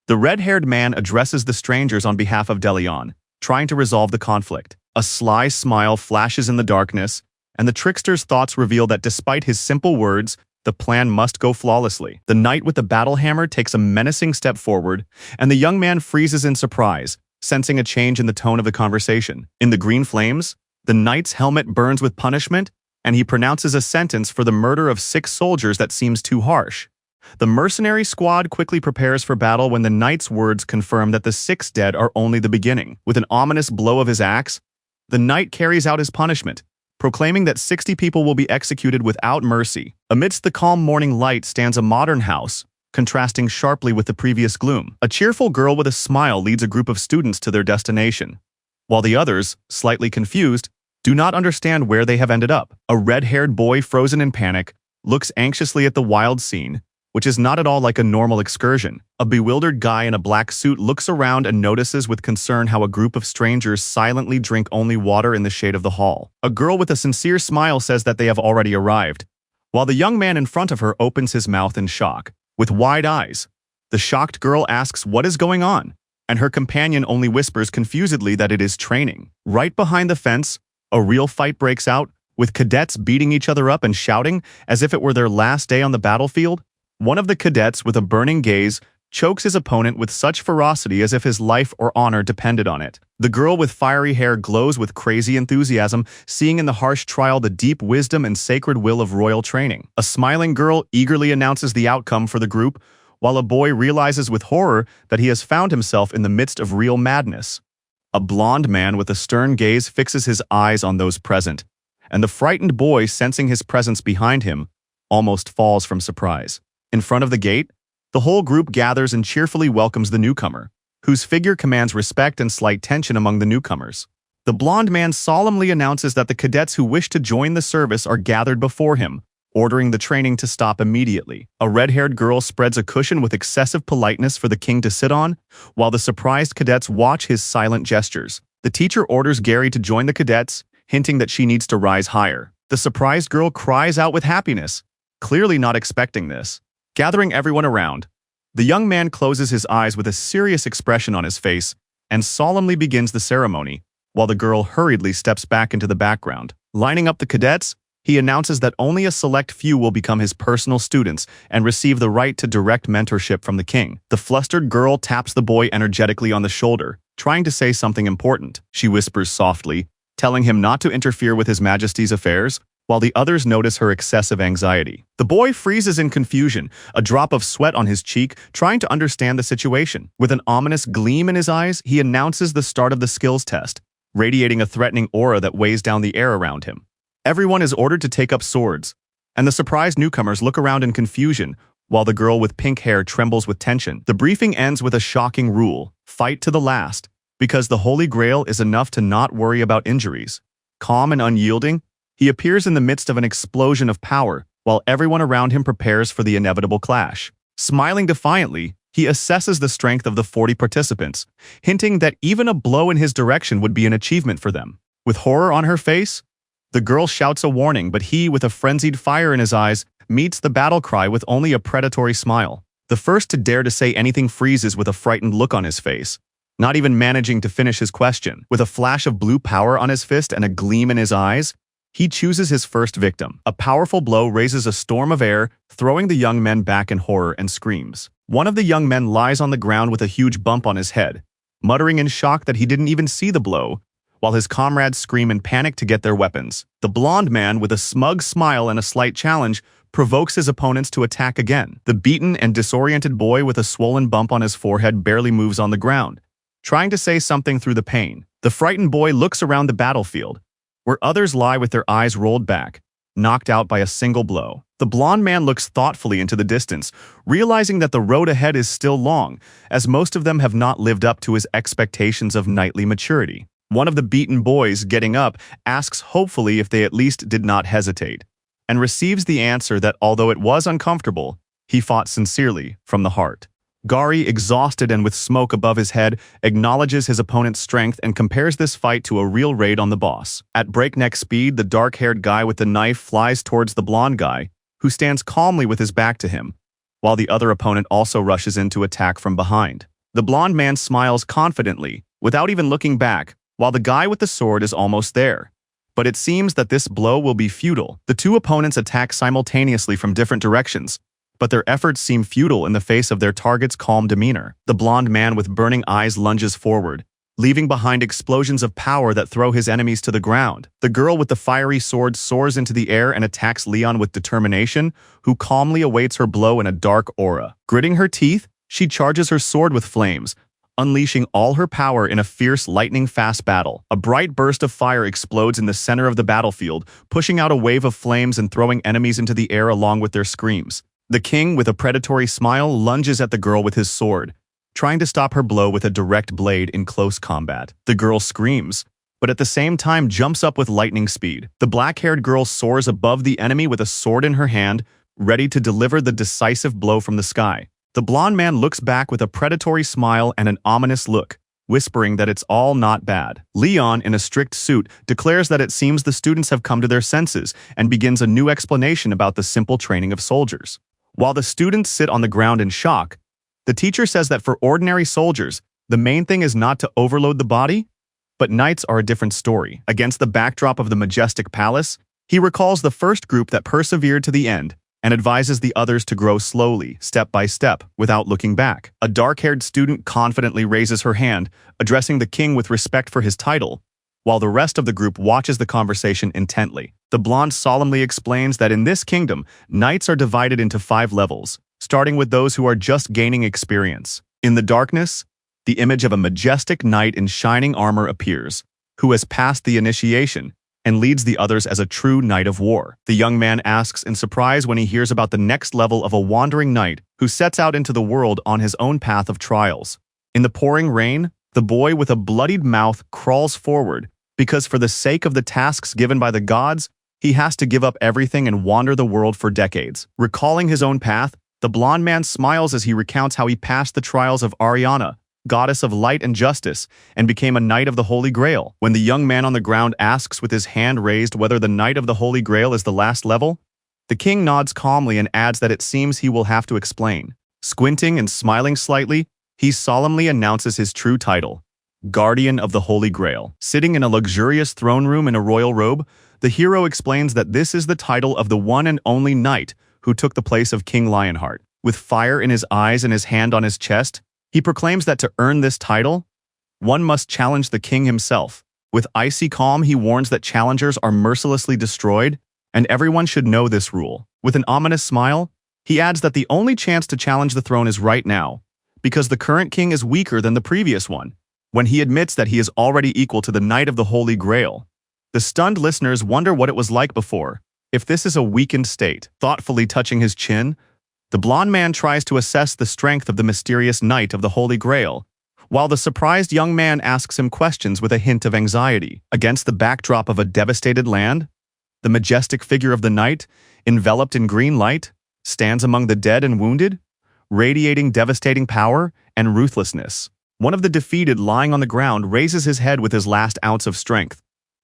the red-haired man addresses the strangers on behalf of Delion, trying to resolve the conflict. A sly smile flashes in the darkness, and the trickster's thoughts reveal that despite his simple words, the plan must go flawlessly. The knight with the battle hammer takes a menacing step forward, and the young man freezes in surprise, sensing a change in the tone of the conversation. In the green flames, the knight's helmet burns with punishment, and he pronounces a sentence for the murder of 6 soldiers that seems too harsh. The mercenary squad quickly prepares for battle when the knight's words confirm that the 6 dead are only the beginning. With an ominous blow of his axe, the knight carries out his punishment, proclaiming that 60 people will be executed without mercy. Amidst the calm morning light stands a modern house, contrasting sharply with the previous gloom. A cheerful girl with a smile leads a group of students to their destination, while the others, slightly confused, do not understand where they have ended up. A red-haired boy frozen in panic looks anxiously at the wild scene, which is not at all like a normal excursion. A bewildered guy in a black suit looks around and notices with concern how a group of strangers silently drink only water in the shade of the hall. A girl with a sincere smile says that they have already arrived, while the young man in front of her opens his mouth in shock. With wide eyes, the shocked girl asks what is going on, and her companion only whispers confusedly that it is training. Right behind the fence, a real fight breaks out, with cadets beating each other up and shouting as if it were their last day on the battlefield. One of the cadets, with a burning gaze, chokes his opponent with such ferocity as if his life or honor depended on it. The girl with fiery hair glows with crazy enthusiasm, seeing in the harsh trial the deep wisdom and sacred will of royal training. A smiling girl eagerly announces the outcome for the group, while a boy realizes with horror that he has found himself in the midst of real madness. A blond man with a stern gaze fixes his eyes on those present, and the frightened boy, sensing his presence behind him, almost falls from surprise. In front of the gate, The whole group gathers and cheerfully welcomes the newcomer, whose figure commands respect and slight tension among the newcomers. The blond man solemnly announces that the cadets who wish to join the service are gathered before him, ordering the training to stop immediately. A red-haired girl spreads a cushion with excessive politeness for the king to sit on, while the surprised cadets watch his silent gestures. The teacher orders Gary to join the cadets, hinting that she needs to rise higher. The surprised girl cries out with happiness, clearly not expecting this. Gathering everyone around, the young man closes his eyes with a serious expression on his face and solemnly begins the ceremony, while the girl hurriedly steps back into the background. Lining up the cadets, he announces that only a select few will become his personal students and receive the right to direct mentorship from the king. The flustered girl taps the boy energetically on the shoulder, trying to say something important. She whispers softly, telling him not to interfere with His Majesty's affairs, while the others notice her excessive anxiety. The boy freezes in confusion, a drop of sweat on his cheek, trying to understand the situation. With an ominous gleam in his eyes, he announces the start of the skills test, radiating a threatening aura that weighs down the air around him. Everyone is ordered to take up swords, and the surprised newcomers look around in confusion, while the girl with pink hair trembles with tension. The briefing ends with a shocking rule: fight to the last, because the Holy Grail is enough to not worry about injuries. Calm and unyielding, he appears in the midst of an explosion of power, while everyone around him prepares for the inevitable clash. Smiling defiantly, he assesses the strength of the 40 participants, hinting that even a blow in his direction would be an achievement for them. With horror on her face, the girl shouts a warning, but he, with a frenzied fire in his eyes, meets the battle cry with only a predatory smile. The first to dare to say anything freezes with a frightened look on his face, not even managing to finish his question. With a flash of blue power on his fist and a gleam in his eyes, he chooses his first victim. A powerful blow raises a storm of air, throwing the young men back in horror and screams. One of the young men lies on the ground with a huge bump on his head, muttering in shock that he didn't even see the blow, while his comrades scream in panic to get their weapons. The blond man, with a smug smile and a slight challenge, provokes his opponents to attack again. The beaten and disoriented boy with a swollen bump on his forehead barely moves on the ground, trying to say something through the pain. The frightened boy looks around the battlefield, where others lie with their eyes rolled back, knocked out by a single blow. The blond man looks thoughtfully into the distance, realizing that the road ahead is still long, as most of them have not lived up to his expectations of knightly maturity. One of the beaten boys, getting up, asks hopefully if they at least did not hesitate, and receives the answer that although it was uncomfortable, he fought sincerely from the heart. Gary, exhausted and with smoke above his head, acknowledges his opponent's strength and compares this fight to a real raid on the boss. At breakneck speed, the dark-haired guy with the knife flies towards the blonde guy, who stands calmly with his back to him, while the other opponent also rushes in to attack from behind. The blonde man smiles confidently, without even looking back, while the guy with the sword is almost there. But it seems that this blow will be futile. The two opponents attack simultaneously from different directions, but their efforts seem futile in the face of their target's calm demeanor. The blond man with burning eyes lunges forward, leaving behind explosions of power that throw his enemies to the ground. The girl with the fiery sword soars into the air and attacks Leon with determination, who calmly awaits her blow in a dark aura. Gritting her teeth, she charges her sword with flames, unleashing all her power in a fierce lightning-fast battle. A bright burst of fire explodes in the center of the battlefield, pushing out a wave of flames and throwing enemies into the air along with their screams. The king, with a predatory smile, lunges at the girl with his sword, trying to stop her blow with a direct blade in close combat. The girl screams, but at the same time jumps up with lightning speed. The black-haired girl soars above the enemy with a sword in her hand, ready to deliver the decisive blow from the sky. The blond man looks back with a predatory smile and an ominous look, whispering that it's all not bad. Leon, in a strict suit, declares that it seems the students have come to their senses and begins a new explanation about the simple training of soldiers. While the students sit on the ground in shock, the teacher says that for ordinary soldiers, the main thing is not to overload the body, but knights are a different story. Against the backdrop of the majestic palace, he recalls the first group that persevered to the end and advises the others to grow slowly, step by step, without looking back. A dark-haired student confidently raises her hand, addressing the king with respect for his title, while the rest of the group watches the conversation intently. The blonde solemnly explains that in this kingdom, knights are divided into 5 levels, starting with those who are just gaining experience. In the darkness, the image of a majestic knight in shining armor appears, who has passed the initiation and leads the others as a true knight of war. The young man asks in surprise when he hears about the next level of a wandering knight who sets out into the world on his own path of trials. In the pouring rain, the boy with a bloodied mouth crawls forward, because for the sake of the tasks given by the gods, he has to give up everything and wander the world for decades. Recalling his own path, the blond man smiles as he recounts how he passed the trials of Ariana, goddess of light and justice, and became a knight of the Holy Grail. When the young man on the ground asks with his hand raised whether the knight of the Holy Grail is the last level, the king nods calmly and adds that it seems he will have to explain. Squinting and smiling slightly, he solemnly announces his true title, Guardian of the Holy Grail. Sitting in a luxurious throne room in a royal robe, the hero explains that this is the title of the one and only knight who took the place of King Lionheart. With fire in his eyes and his hand on his chest, he proclaims that to earn this title, one must challenge the king himself. With icy calm, he warns that challengers are mercilessly destroyed, and everyone should know this rule. With an ominous smile, he adds that the only chance to challenge the throne is right now, because the current king is weaker than the previous one, when he admits that he is already equal to the Knight of the Holy Grail. The stunned listeners wonder what it was like before, if this is a weakened state. Thoughtfully touching his chin, the blond man tries to assess the strength of the mysterious Knight of the Holy Grail, while the surprised young man asks him questions with a hint of anxiety. Against the backdrop of a devastated land, the majestic figure of the knight, enveloped in green light, stands among the dead and wounded, radiating devastating power and ruthlessness. One of the defeated lying on the ground raises his head with his last ounce of strength,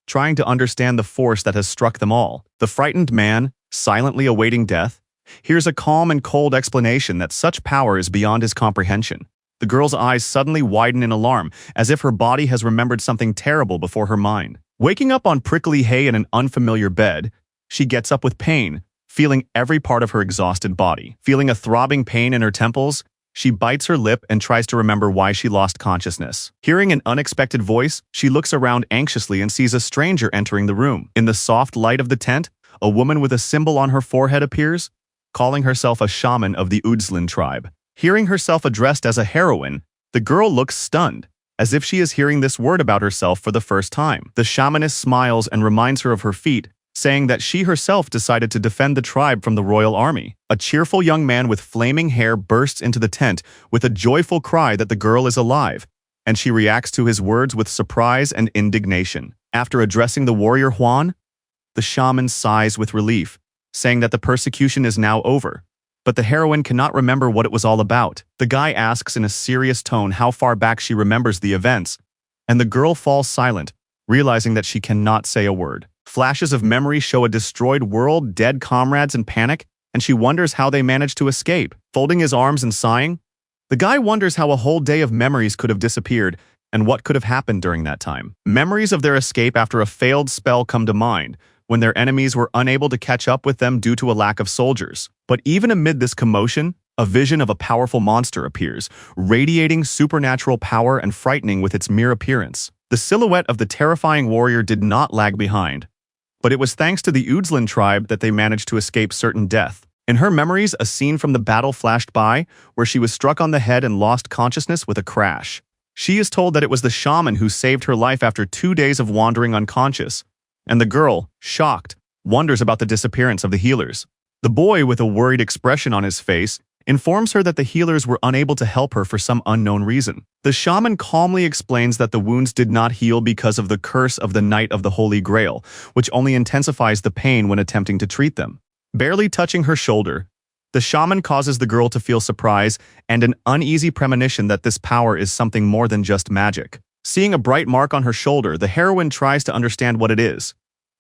trying to understand the force that has struck them all. The frightened man, silently awaiting death, hears a calm and cold explanation that such power is beyond his comprehension. The girl's eyes suddenly widen in alarm, as if her body has remembered something terrible before her mind. Waking up on prickly hay in an unfamiliar bed, she gets up with pain, feeling every part of her exhausted body. Feeling a throbbing pain in her temples, she bites her lip and tries to remember why she lost consciousness. Hearing an unexpected voice, she looks around anxiously and sees a stranger entering the room. In the soft light of the tent, a woman with a symbol on her forehead appears, calling herself a shaman of the Udzlan tribe. Hearing herself addressed as a heroine, the girl looks stunned, as if she is hearing this word about herself for the first time. The shamaness smiles and reminds her of her feat, saying that she herself decided to defend the tribe from the royal army. A cheerful young man with flaming hair bursts into the tent with a joyful cry that the girl is alive, and she reacts to his words with surprise and indignation. After addressing the warrior Juan, the shaman sighs with relief, saying that the persecution is now over. But the heroine cannot remember what it was all about. The guy asks in a serious tone how far back she remembers the events, and the girl falls silent, realizing that she cannot say a word. Flashes of memory show a destroyed world, dead comrades in panic, and she wonders how they managed to escape. Folding his arms and sighing, the guy wonders how a whole day of memories could have disappeared and what could have happened during that time. Memories of their escape after a failed spell come to mind, when their enemies were unable to catch up with them due to a lack of soldiers. But even amid this commotion, a vision of a powerful monster appears, radiating supernatural power and frightening with its mere appearance. The silhouette of the terrifying warrior did not lag behind, but it was thanks to the Udzlan tribe that they managed to escape certain death. In her memories, a scene from the battle flashed by, where she was struck on the head and lost consciousness with a crash. She is told that it was the shaman who saved her life after 2 days of wandering unconscious, and the girl, shocked, wonders about the disappearance of the healers. The boy, with a worried expression on his face, informs her that the healers were unable to help her for some unknown reason. The shaman calmly explains that the wounds did not heal because of the curse of the Knight of the Holy Grail, which only intensifies the pain when attempting to treat them. Barely touching her shoulder, the shaman causes the girl to feel surprise and an uneasy premonition that this power is something more than just magic. Seeing a bright mark on her shoulder, the heroine tries to understand what it is,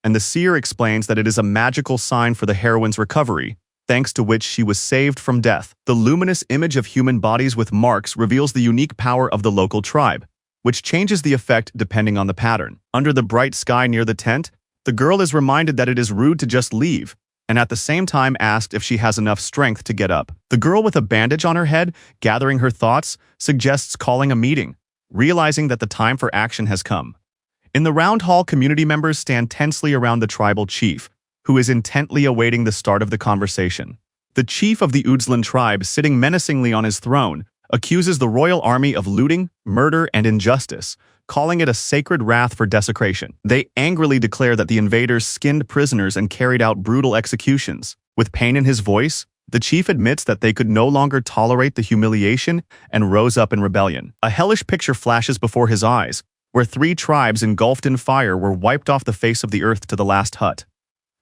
and the seer explains that it is a magical sign for the heroine's recovery, thanks to which she was saved from death. The luminous image of human bodies with marks reveals the unique power of the local tribe, which changes the effect depending on the pattern. Under the bright sky near the tent, the girl is reminded that it is rude to just leave, and at the same time asked if she has enough strength to get up. The girl with a bandage on her head, gathering her thoughts, suggests calling a meeting, realizing that the time for action has come. In the round hall, community members stand tensely around the tribal chief, who is intently awaiting the start of the conversation. The chief of the Udzlan tribe, sitting menacingly on his throne, accuses the royal army of looting, murder, and injustice, calling it a sacred wrath for desecration. They angrily declare that the invaders skinned prisoners and carried out brutal executions. With pain in his voice, The chief admits that they could no longer tolerate the humiliation and rose up in rebellion. A hellish picture flashes before his eyes, where 3 tribes engulfed in fire were wiped off the face of the earth to the last hut.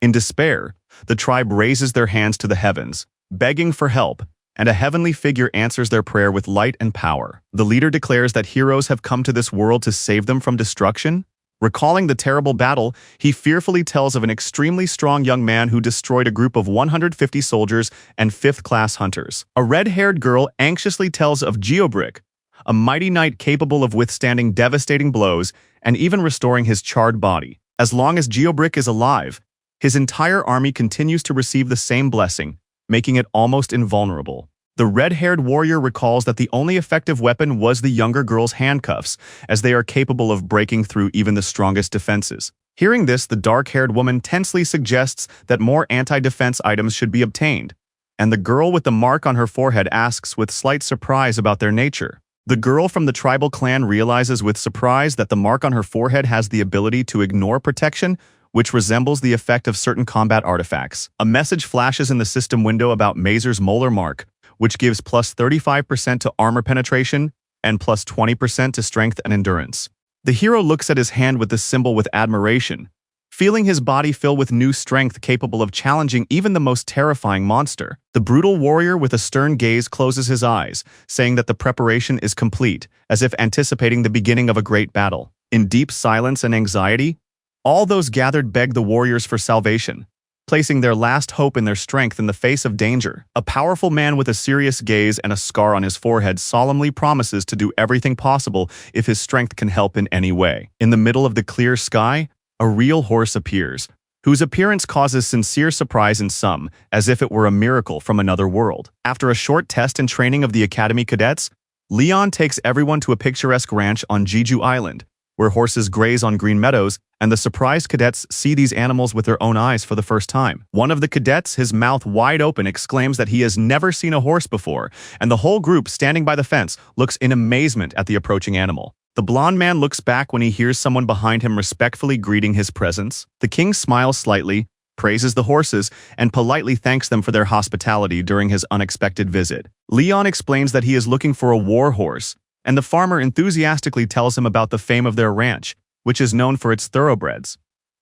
In despair, the tribe raises their hands to the heavens, begging for help, and a heavenly figure answers their prayer with light and power. The leader declares that heroes have come to this world to save them from destruction. Recalling the terrible battle, he fearfully tells of an extremely strong young man who destroyed a group of 150 soldiers and 5th-class hunters. A red-haired girl anxiously tells of Geobrick, a mighty knight capable of withstanding devastating blows and even restoring his charred body. As long as Geobrick is alive, his entire army continues to receive the same blessing, making it almost invulnerable. The red-haired warrior recalls that the only effective weapon was the younger girl's handcuffs, as they are capable of breaking through even the strongest defenses. Hearing this, the dark-haired woman tensely suggests that more anti-defense items should be obtained, and the girl with the mark on her forehead asks with slight surprise about their nature. The girl from the tribal clan realizes with surprise that the mark on her forehead has the ability to ignore protection, which resembles the effect of certain combat artifacts. A message flashes in the system window about Mazer's molar mark, which gives plus 35% to armor penetration and plus 20% to strength and endurance. The hero looks at his hand with the symbol with admiration, feeling his body fill with new strength capable of challenging even the most terrifying monster. The brutal warrior with a stern gaze closes his eyes, saying that the preparation is complete, as if anticipating the beginning of a great battle. In deep silence and anxiety, all those gathered beg the warriors for salvation, placing their last hope in their strength in the face of danger. A powerful man with a serious gaze and a scar on his forehead solemnly promises to do everything possible if his strength can help in any way. In the middle of the clear sky, a real horse appears, whose appearance causes sincere surprise in some, as if it were a miracle from another world. After a short test and training of the academy cadets, Leon takes everyone to a picturesque ranch on Jeju Island, where horses graze on green meadows, and the surprised cadets see these animals with their own eyes for the first time. One of the cadets, his mouth wide open, exclaims that he has never seen a horse before, and the whole group standing by the fence looks in amazement at the approaching animal. The blond man looks back when he hears someone behind him respectfully greeting his presence. The king smiles slightly, praises the horses, and politely thanks them for their hospitality during his unexpected visit. Leon explains that he is looking for a war horse, and the farmer enthusiastically tells him about the fame of their ranch, which is known for its thoroughbreds.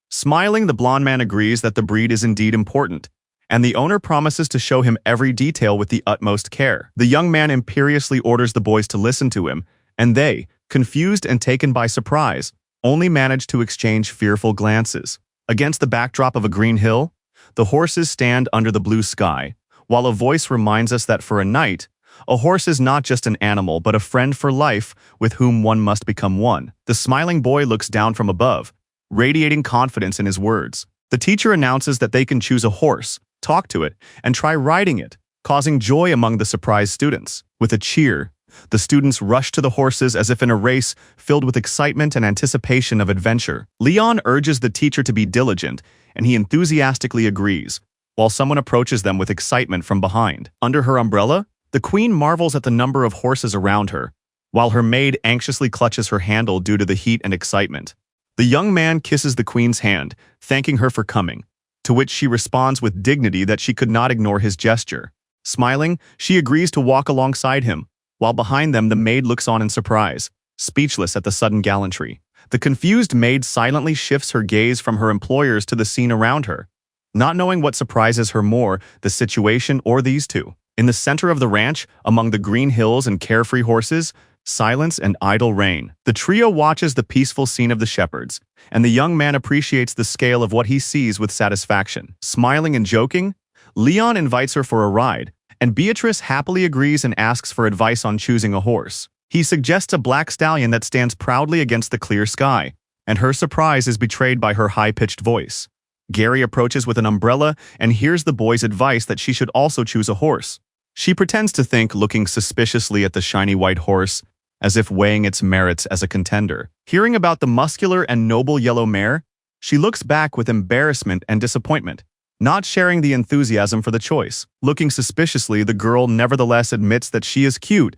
Smiling, the blond man agrees that the breed is indeed important, and the owner promises to show him every detail with the utmost care. The young man imperiously orders the boys to listen to him, and they, confused and taken by surprise, only manage to exchange fearful glances. Against the backdrop of a green hill, the horses stand under the blue sky, while a voice reminds us that for a knight, a horse is not just an animal but a friend for life with whom one must become one. The smiling boy looks down from above, radiating confidence in his words. The teacher announces that they can choose a horse, talk to it, and try riding it, causing joy among the surprised students. With a cheer, the students rush to the horses as if in a race filled with excitement and anticipation of adventure. Leon urges the teacher to be diligent, and he enthusiastically agrees, while someone approaches them with excitement from behind. Under her umbrella, the queen marvels at the number of horses around her, while her maid anxiously clutches her handle due to the heat and excitement. The young man kisses the queen's hand, thanking her for coming, to which she responds with dignity that she could not ignore his gesture. Smiling, she agrees to walk alongside him, while behind them the maid looks on in surprise, speechless at the sudden gallantry. The confused maid silently shifts her gaze from her employers to the scene around her, not knowing what surprises her more, the situation or these two. In the center of the ranch, among the green hills and carefree horses, silence and idle reign. The trio watches the peaceful scene of the shepherds, and the young man appreciates the scale of what he sees with satisfaction. Smiling and joking, Leon invites her for a ride, and Beatrice happily agrees and asks for advice on choosing a horse. He suggests a black stallion that stands proudly against the clear sky, and her surprise is betrayed by her high-pitched voice. Gary approaches with an umbrella and hears the boy's advice that she should also choose a horse. She pretends to think, looking suspiciously at the shiny white horse, as if weighing its merits as a contender. Hearing about the muscular and noble yellow mare, she looks back with embarrassment and disappointment, not sharing the enthusiasm for the choice. Looking suspiciously, the girl nevertheless admits that she is cute,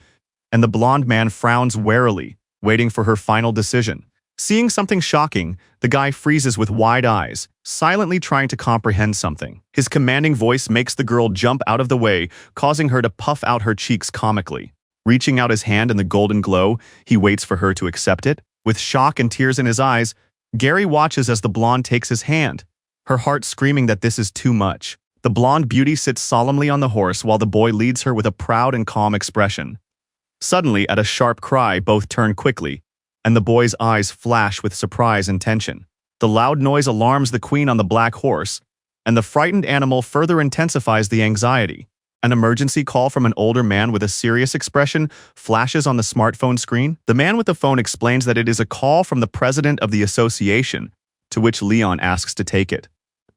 and the blonde man frowns warily, waiting for her final decision. Seeing something shocking, the guy freezes with wide eyes, silently trying to comprehend something. His commanding voice makes the girl jump out of the way, causing her to puff out her cheeks comically. Reaching out his hand in the golden glow, he waits for her to accept it. With shock and tears in his eyes, Gary watches as the blonde takes his hand, her heart screaming that this is too much. The blonde beauty sits solemnly on the horse while the boy leads her with a proud and calm expression. Suddenly, at a sharp cry, both turn quickly, and the boy's eyes flash with surprise and tension. The loud noise alarms the queen on the black horse, and the frightened animal further intensifies the anxiety. An emergency call from an older man with a serious expression flashes on the smartphone screen. The man with the phone explains that it is a call from the president of the association, to which Leon asks to take it.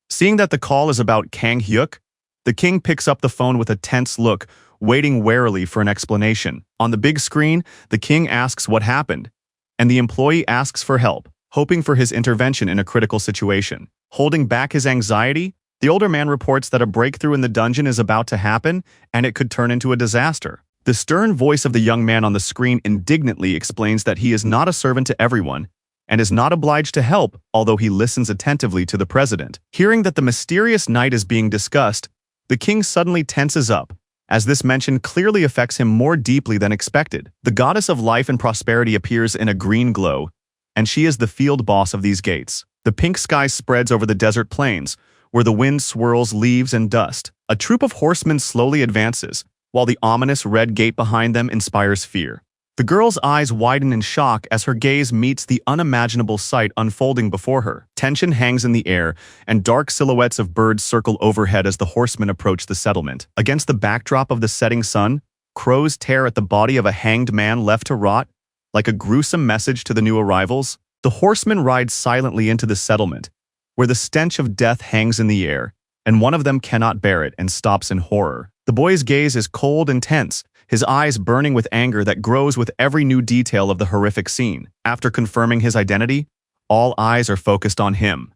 Seeing that the call is about Kang Hyuk, the king picks up the phone with a tense look, waiting warily for an explanation. On the big screen, the king asks what happened, and the employee asks for help, hoping for his intervention in a critical situation. Holding back his anxiety, the older man reports that a breakthrough in the dungeon is about to happen, and it could turn into a disaster. The stern voice of the young man on the screen indignantly explains that he is not a servant to everyone, and is not obliged to help, although he listens attentively to the president. Hearing that the mysterious night is being discussed, the king suddenly tenses up, as this mention clearly affects him more deeply than expected. The goddess of life and prosperity appears in a green glow, and she is the field boss of these gates. The pink sky spreads over the desert plains, where the wind swirls leaves and dust. A troop of horsemen slowly advances, while the ominous red gate behind them inspires fear. The girl's eyes widen in shock as her gaze meets the unimaginable sight unfolding before her. Tension hangs in the air, and dark silhouettes of birds circle overhead as the horsemen approach the settlement. Against the backdrop of the setting sun, crows tear at the body of a hanged man left to rot, like a gruesome message to the new arrivals. The horsemen ride silently into the settlement, where the stench of death hangs in the air, and one of them cannot bear it and stops in horror. The boy's gaze is cold and tense, his eyes burning with anger that grows with every new detail of the horrific scene. After confirming his identity, all eyes are focused on him,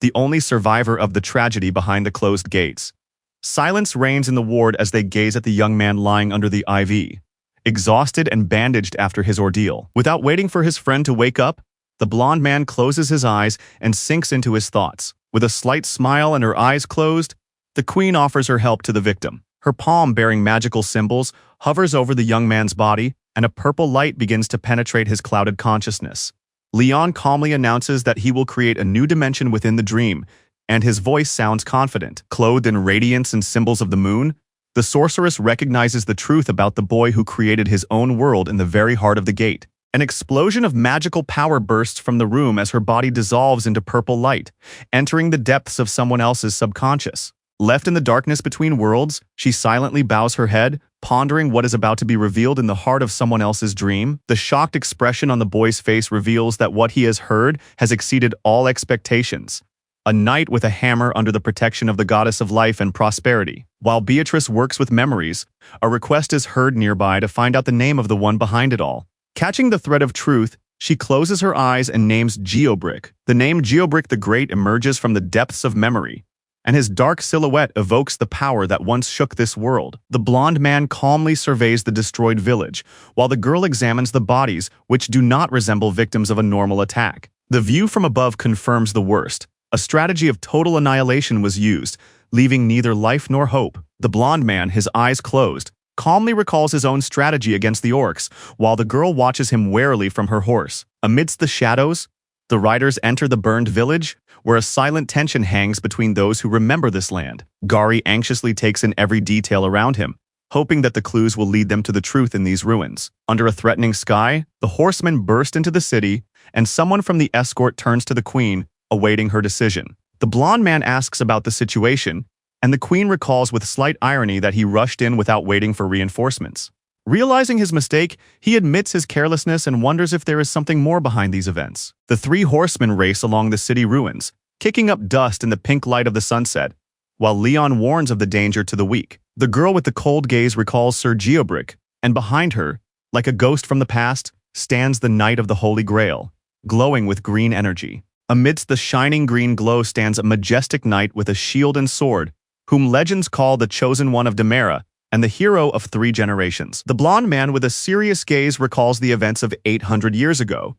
the only survivor of the tragedy behind the closed gates. Silence reigns in the ward as they gaze at the young man lying under the IV, exhausted and bandaged after his ordeal. Without waiting for his friend to wake up, the blond man closes his eyes and sinks into his thoughts. With a slight smile and her eyes closed, the queen offers her help to the victim. Her palm bearing magical symbols hovers over the young man's body, and a purple light begins to penetrate his clouded consciousness. Leon calmly announces that he will create a new dimension within the dream, and his voice sounds confident. Clothed in radiance and symbols of the moon, the sorceress recognizes the truth about the boy who created his own world in the very heart of the gate. An explosion of magical power bursts from the room as her body dissolves into purple light, entering the depths of someone else's subconscious. Left in the darkness between worlds, she silently bows her head, pondering what is about to be revealed in the heart of someone else's dream. The shocked expression on the boy's face reveals that what he has heard has exceeded all expectations. A knight with a hammer under the protection of the goddess of life and prosperity. While Beatrice works with memories, a request is heard nearby to find out the name of the one behind it all. Catching the thread of truth, she closes her eyes and names Geobrick. The name Geobrick the Great emerges from the depths of memory, and his dark silhouette evokes the power that once shook this world. The blond man calmly surveys the destroyed village, while the girl examines the bodies, which do not resemble victims of a normal attack. The view from above confirms the worst. A strategy of total annihilation was used, leaving neither life nor hope. The blond man, his eyes closed, calmly recalls his own strategy against the orcs, while the girl watches him warily from her horse. Amidst the shadows, the riders enter the burned village, where a silent tension hangs between those who remember this land. Gari anxiously takes in every detail around him, hoping that the clues will lead them to the truth in these ruins. Under a threatening sky, the horsemen burst into the city, and someone from the escort turns to the queen, awaiting her decision. The blond man asks about the situation, and the queen recalls with slight irony that he rushed in without waiting for reinforcements. Realizing his mistake, he admits his carelessness and wonders if there is something more behind these events. The three horsemen race along the city ruins, kicking up dust in the pink light of the sunset, while Leon warns of the danger to the weak. The girl with the cold gaze recalls Sir Geobrick, and behind her, like a ghost from the past, stands the Knight of the Holy Grail, glowing with green energy. Amidst the shining green glow stands a majestic knight with a shield and sword, whom legends call the Chosen One of Demera, and the hero of 3 generations. The blond man with a serious gaze recalls the events of 800 years ago,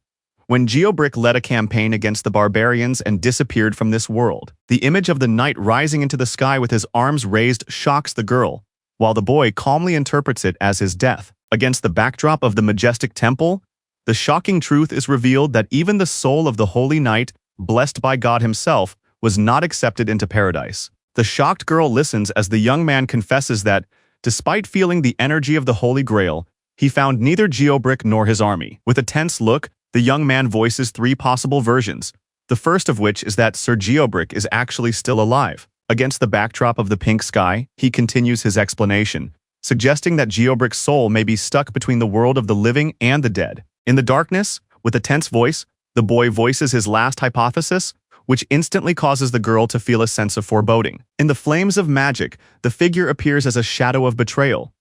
when Geobrick led a campaign against the barbarians and disappeared from this world. The image of the knight rising into the sky with his arms raised shocks the girl, while the boy calmly interprets it as his death. Against the backdrop of the majestic temple, the shocking truth is revealed that even the soul of the holy knight, blessed by God himself, was not accepted into paradise. The shocked girl listens as the young man confesses that, despite feeling the energy of the Holy Grail, he found neither Geobrick nor his army. With a tense look, the young man voices three possible versions, the first of which is that Sir Geobrick is actually still alive. Against the backdrop of the pink sky, he continues his explanation, suggesting that Geobrick's soul may be stuck between the world of the living and the dead. In the darkness, with a tense voice, the boy voices his last hypothesis, which instantly causes the girl to feel a sense of foreboding. In the flames of magic, the figure appears as a shadow of betrayal,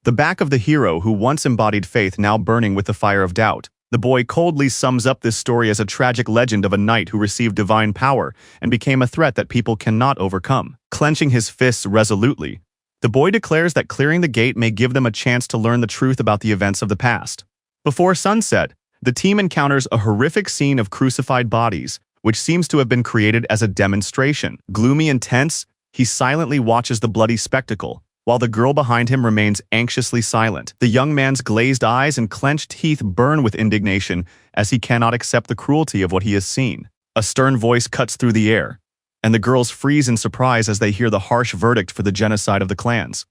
the back of the hero who once embodied faith now burning with the fire of doubt. The boy coldly sums up this story as a tragic legend of a knight who received divine power and became a threat that people cannot overcome. Clenching his fists resolutely, the boy declares that clearing the gate may give them a chance to learn the truth about the events of the past. Before sunset, the team encounters a horrific scene of crucified bodies, which seems to have been created as a demonstration. Gloomy and tense, he silently watches the bloody spectacle, while the girl behind him remains anxiously silent. The young man's glazed eyes and clenched teeth burn with indignation as he cannot accept the cruelty of what he has seen. A stern voice cuts through the air, and the girls freeze in surprise as they hear the harsh verdict for the genocide of the clans.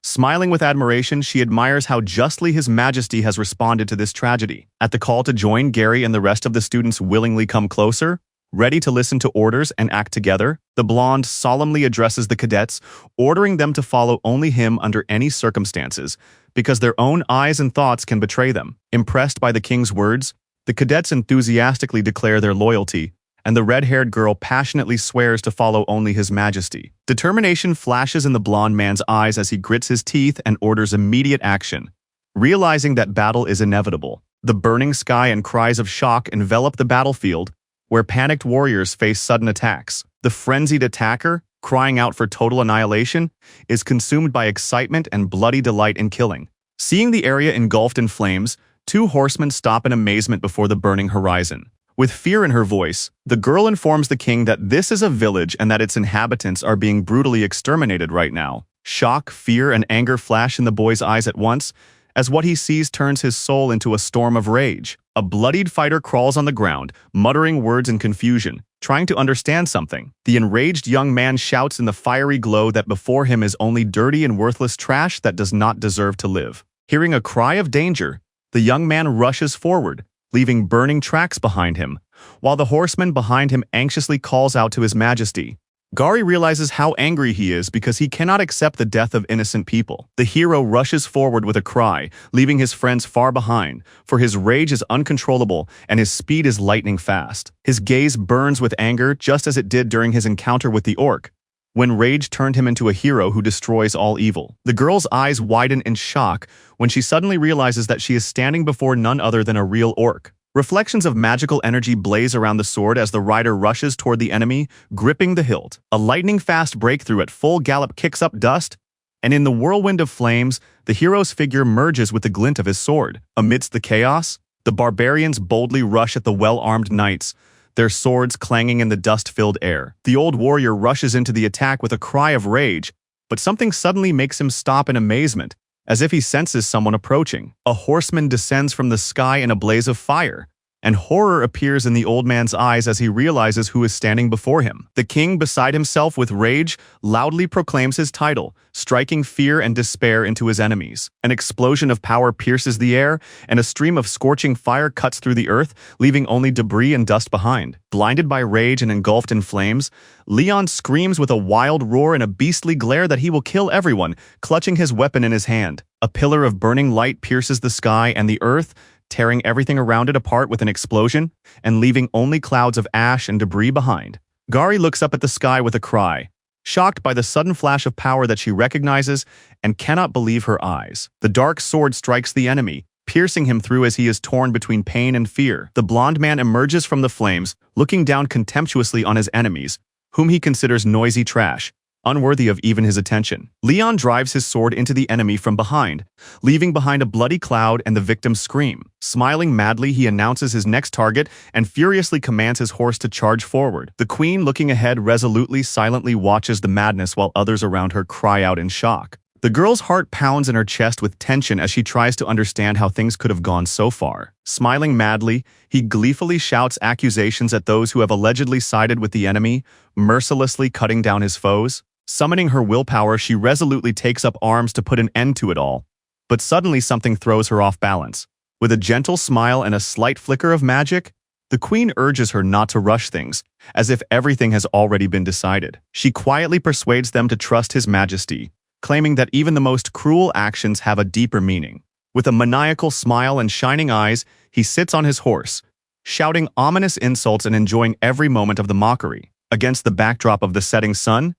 Smiling with admiration, she admires how justly His Majesty has responded to this tragedy. At the call to join, Gary and the rest of the students willingly come closer, ready to listen to orders and act together. The blonde solemnly addresses the cadets, ordering them to follow only him under any circumstances, because their own eyes and thoughts can betray them. Impressed by the king's words, the cadets enthusiastically declare their loyalty, and the red-haired girl passionately swears to follow only His Majesty. Determination flashes in the blonde man's eyes as he grits his teeth and orders immediate action. Realizing that battle is inevitable, the burning sky and cries of shock envelop the battlefield, where panicked warriors face sudden attacks. The frenzied attacker, crying out for total annihilation, is consumed by excitement and bloody delight in killing. Seeing the area engulfed in flames, two horsemen stop in amazement before the burning horizon. With fear in her voice, the girl informs the king that this is a village and that its inhabitants are being brutally exterminated right now. Shock, fear, and anger flash in the boy's eyes at once, as what he sees turns his soul into a storm of rage. A bloodied fighter crawls on the ground, muttering words in confusion, trying to understand something. The enraged young man shouts in the fiery glow that before him is only dirty and worthless trash that does not deserve to live. Hearing a cry of danger, the young man rushes forward, leaving burning tracks behind him, while the horseman behind him anxiously calls out to His Majesty. Gary realizes how angry he is because he cannot accept the death of innocent people. The hero rushes forward with a cry, leaving his friends far behind, for his rage is uncontrollable and his speed is lightning fast. His gaze burns with anger just as it did during his encounter with the orc, when rage turned him into a hero who destroys all evil. The girl's eyes widen in shock when she suddenly realizes that she is standing before none other than a real orc. Reflections of magical energy blaze around the sword as the rider rushes toward the enemy, gripping the hilt. A lightning-fast breakthrough at full gallop kicks up dust, and in the whirlwind of flames, the hero's figure merges with the glint of his sword. Amidst the chaos, the barbarians boldly rush at the well-armed knights, their swords clanging in the dust-filled air. The old warrior rushes into the attack with a cry of rage, but something suddenly makes him stop in amazement, as if he senses someone approaching. A horseman descends from the sky in a blaze of fire, and horror appears in the old man's eyes as he realizes who is standing before him. The king, beside himself with rage, loudly proclaims his title, striking fear and despair into his enemies. An explosion of power pierces the air, and a stream of scorching fire cuts through the earth, leaving only debris and dust behind. Blinded by rage and engulfed in flames, Leon screams with a wild roar and a beastly glare that he will kill everyone, clutching his weapon in his hand. A pillar of burning light pierces the sky and the earth, tearing everything around it apart with an explosion, and leaving only clouds of ash and debris behind. Gari looks up at the sky with a cry, shocked by the sudden flash of power that she recognizes and cannot believe her eyes. The dark sword strikes the enemy, piercing him through as he is torn between pain and fear. The blonde man emerges from the flames, looking down contemptuously on his enemies, whom he considers noisy trash, unworthy of even his attention. Leon drives his sword into the enemy from behind, leaving behind a bloody cloud and the victim's scream. Smiling madly, he announces his next target and furiously commands his horse to charge forward. The queen, looking ahead resolutely, silently watches the madness while others around her cry out in shock. The girl's heart pounds in her chest with tension as she tries to understand how things could have gone so far. Smiling madly, he gleefully shouts accusations at those who have allegedly sided with the enemy, mercilessly cutting down his foes. Summoning her willpower, she resolutely takes up arms to put an end to it all. But suddenly something throws her off balance. With a gentle smile and a slight flicker of magic, the queen urges her not to rush things, as if everything has already been decided. She quietly persuades them to trust his majesty, claiming that even the most cruel actions have a deeper meaning. With a maniacal smile and shining eyes, he sits on his horse, shouting ominous insults and enjoying every moment of the mockery. Against the backdrop of the setting sun,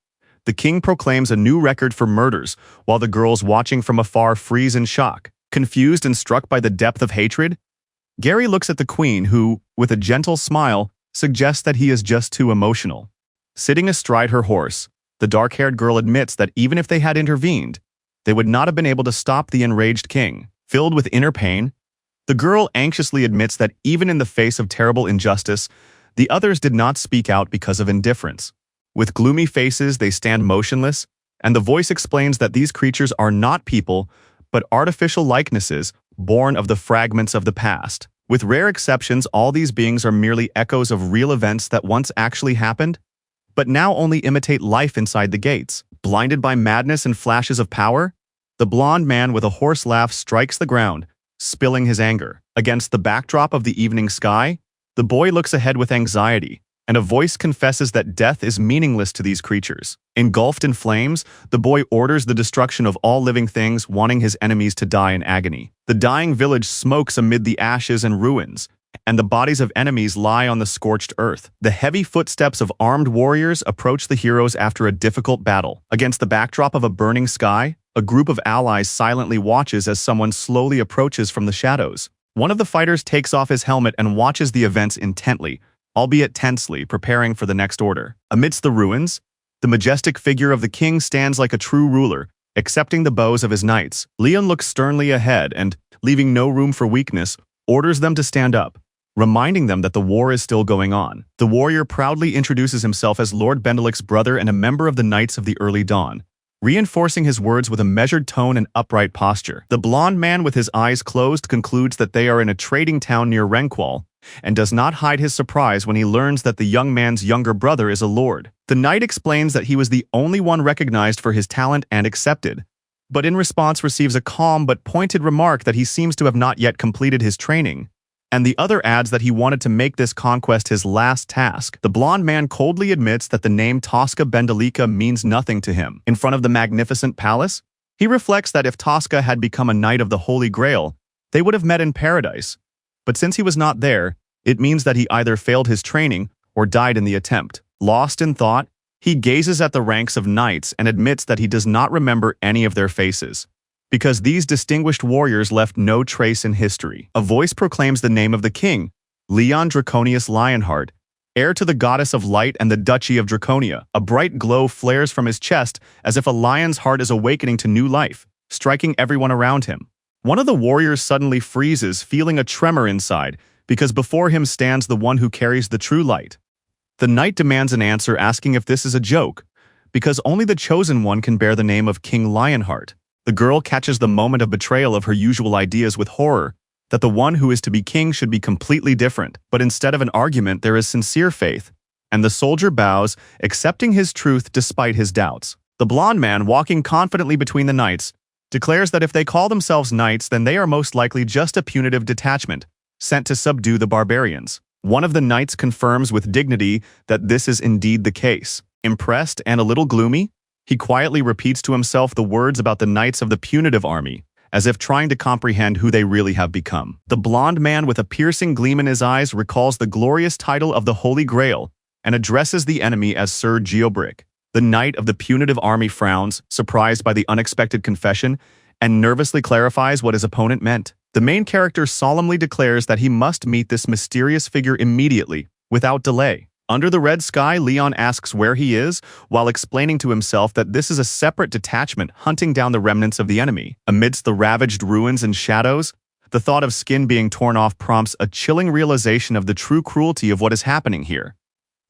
the king proclaims a new record for murders, while the girls watching from afar freeze in shock. Confused and struck by the depth of hatred, Gary looks at the queen who, with a gentle smile, suggests that he is just too emotional. Sitting astride her horse, the dark-haired girl admits that even if they had intervened, they would not have been able to stop the enraged king. Filled with inner pain, the girl anxiously admits that even in the face of terrible injustice, the others did not speak out because of indifference. With gloomy faces, they stand motionless, and the voice explains that these creatures are not people, but artificial likenesses born of the fragments of the past. With rare exceptions, all these beings are merely echoes of real events that once actually happened, but now only imitate life inside the gates. Blinded by madness and flashes of power, the blond man with a hoarse laugh strikes the ground, spilling his anger. Against the backdrop of the evening sky, the boy looks ahead with anxiety, and a voice confesses that death is meaningless to these creatures. Engulfed in flames, the boy orders the destruction of all living things, wanting his enemies to die in agony. The dying village smokes amid the ashes and ruins, and the bodies of enemies lie on the scorched earth. The heavy footsteps of armed warriors approach the heroes after a difficult battle. Against the backdrop of a burning sky, a group of allies silently watches as someone slowly approaches from the shadows. One of the fighters takes off his helmet and watches the events intently, albeit tensely, preparing for the next order. Amidst the ruins, the majestic figure of the king stands like a true ruler, accepting the bows of his knights. Leon looks sternly ahead and, leaving no room for weakness, orders them to stand up, reminding them that the war is still going on. The warrior proudly introduces himself as Lord Bendelic's brother and a member of the Knights of the Early Dawn, reinforcing his words with a measured tone and upright posture. The blond man with his eyes closed concludes that they are in a trading town near Renqual, and does not hide his surprise when he learns that the young man's younger brother is a lord. The knight explains that he was the only one recognized for his talent and accepted, but in response receives a calm but pointed remark that he seems to have not yet completed his training, and the other adds that he wanted to make this conquest his last task. The blond man coldly admits that the name Tosca Bendelica means nothing to him. In front of the magnificent palace, he reflects that if Tosca had become a knight of the Holy Grail, they would have met in paradise. But since he was not there, it means that he either failed his training or died in the attempt. Lost in thought, he gazes at the ranks of knights and admits that he does not remember any of their faces, because these distinguished warriors left no trace in history. A voice proclaims the name of the king, Leon Draconius Lionheart, heir to the goddess of light and the Duchy of Draconia. A bright glow flares from his chest as if a lion's heart is awakening to new life, striking everyone around him. One of the warriors suddenly freezes, feeling a tremor inside, because before him stands the one who carries the true light. The knight demands an answer, asking if this is a joke, because only the chosen one can bear the name of King Lionheart. The girl catches the moment of betrayal of her usual ideas with horror, that the one who is to be king should be completely different. But instead of an argument, there is sincere faith, and the soldier bows, accepting his truth despite his doubts. The blond man, walking confidently between the knights, declares that if they call themselves knights, then they are most likely just a punitive detachment, sent to subdue the barbarians. One of the knights confirms with dignity that this is indeed the case. Impressed and a little gloomy, he quietly repeats to himself the words about the knights of the punitive army, as if trying to comprehend who they really have become. The blond man with a piercing gleam in his eyes recalls the glorious title of the Holy Grail and addresses the enemy as Sir Geobrick. The knight of the punitive army frowns, surprised by the unexpected confession, and nervously clarifies what his opponent meant. The main character solemnly declares that he must meet this mysterious figure immediately, without delay. Under the red sky, Leon asks where he is, while explaining to himself that this is a separate detachment hunting down the remnants of the enemy. Amidst the ravaged ruins and shadows, the thought of skin being torn off prompts a chilling realization of the true cruelty of what is happening here.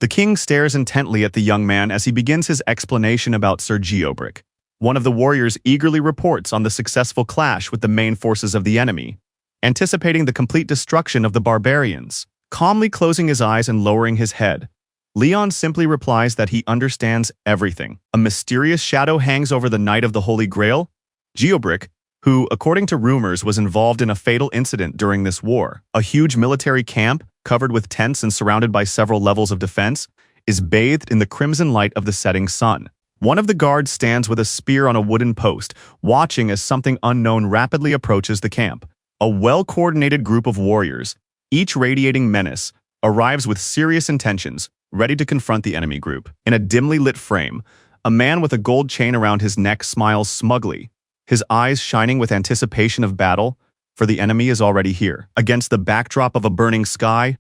The king stares intently at the young man as he begins his explanation about Sir Geobrick. One of the warriors eagerly reports on the successful clash with the main forces of the enemy, anticipating the complete destruction of the barbarians. Calmly closing his eyes and lowering his head, Leon simply replies that he understands everything. A mysterious shadow hangs over the Knight of the Holy Grail, Geobrick, who, according to rumors, was involved in a fatal incident during this war. A huge military camp, covered with tents and surrounded by several levels of defense, is bathed in the crimson light of the setting sun. One of the guards stands with a spear on a wooden post, watching as something unknown rapidly approaches the camp. A well-coordinated group of warriors, each radiating menace, arrives with serious intentions, ready to confront the enemy group. In a dimly lit frame, a man with a gold chain around his neck smiles smugly, his eyes shining with anticipation of battle, for the enemy is already here. Against the backdrop of a burning sky,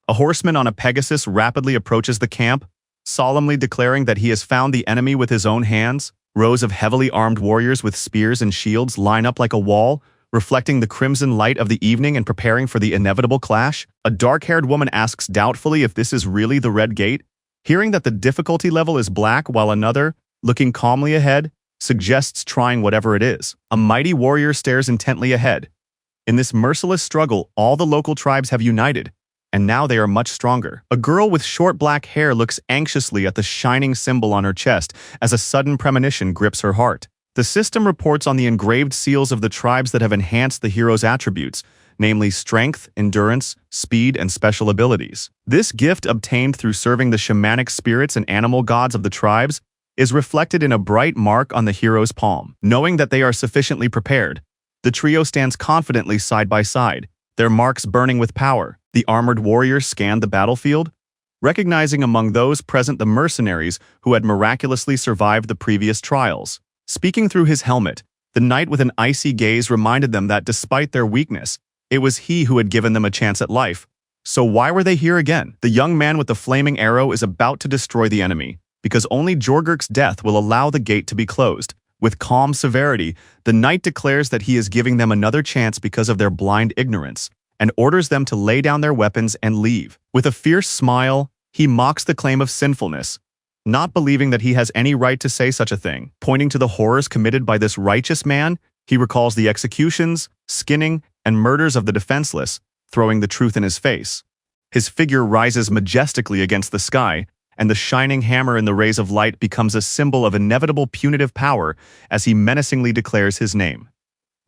a horseman on a Pegasus rapidly approaches the camp, solemnly declaring that he has found the enemy with his own hands. Rows of heavily armed warriors with spears and shields line up like a wall, reflecting the crimson light of the evening and preparing for the inevitable clash. A dark-haired woman asks doubtfully if this is really the Red Gate, hearing that the difficulty level is black, while another, looking calmly ahead, suggests trying whatever it is. A mighty warrior stares intently ahead. In this merciless struggle, all the local tribes have united, and now they are much stronger. A girl with short black hair looks anxiously at the shining symbol on her chest as a sudden premonition grips her heart. The system reports on the engraved seals of the tribes that have enhanced the hero's attributes, namely strength, endurance, speed, and special abilities. This gift, obtained through serving the shamanic spirits and animal gods of the tribes, is reflected in a bright mark on the hero's palm. Knowing that they are sufficiently prepared, the trio stands confidently side by side, their marks burning with power. The armored warriors scan the battlefield, recognizing among those present the mercenaries who had miraculously survived the previous trials. Speaking through his helmet, the knight with an icy gaze reminded them that despite their weakness, it was he who had given them a chance at life. So why were they here again? The young man with the flaming arrow is about to destroy the enemy, because only Jorgurk's death will allow the gate to be closed. With calm severity, the knight declares that he is giving them another chance because of their blind ignorance, and orders them to lay down their weapons and leave. With a fierce smile, he mocks the claim of sinfulness, not believing that he has any right to say such a thing. Pointing to the horrors committed by this righteous man, he recalls the executions, skinning, and murders of the defenseless, throwing the truth in his face. His figure rises majestically against the sky, and the shining hammer in the rays of light becomes a symbol of inevitable punitive power as he menacingly declares his name.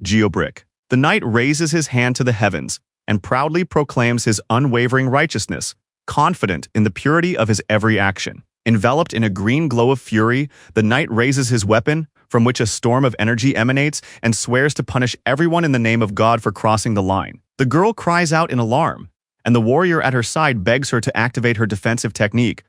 Geobrick. The knight raises his hand to the heavens and proudly proclaims his unwavering righteousness, confident in the purity of his every action. Enveloped in a green glow of fury, the knight raises his weapon, from which a storm of energy emanates, and swears to punish everyone in the name of God for crossing the line. The girl cries out in alarm, and the warrior at her side begs her to activate her defensive technique,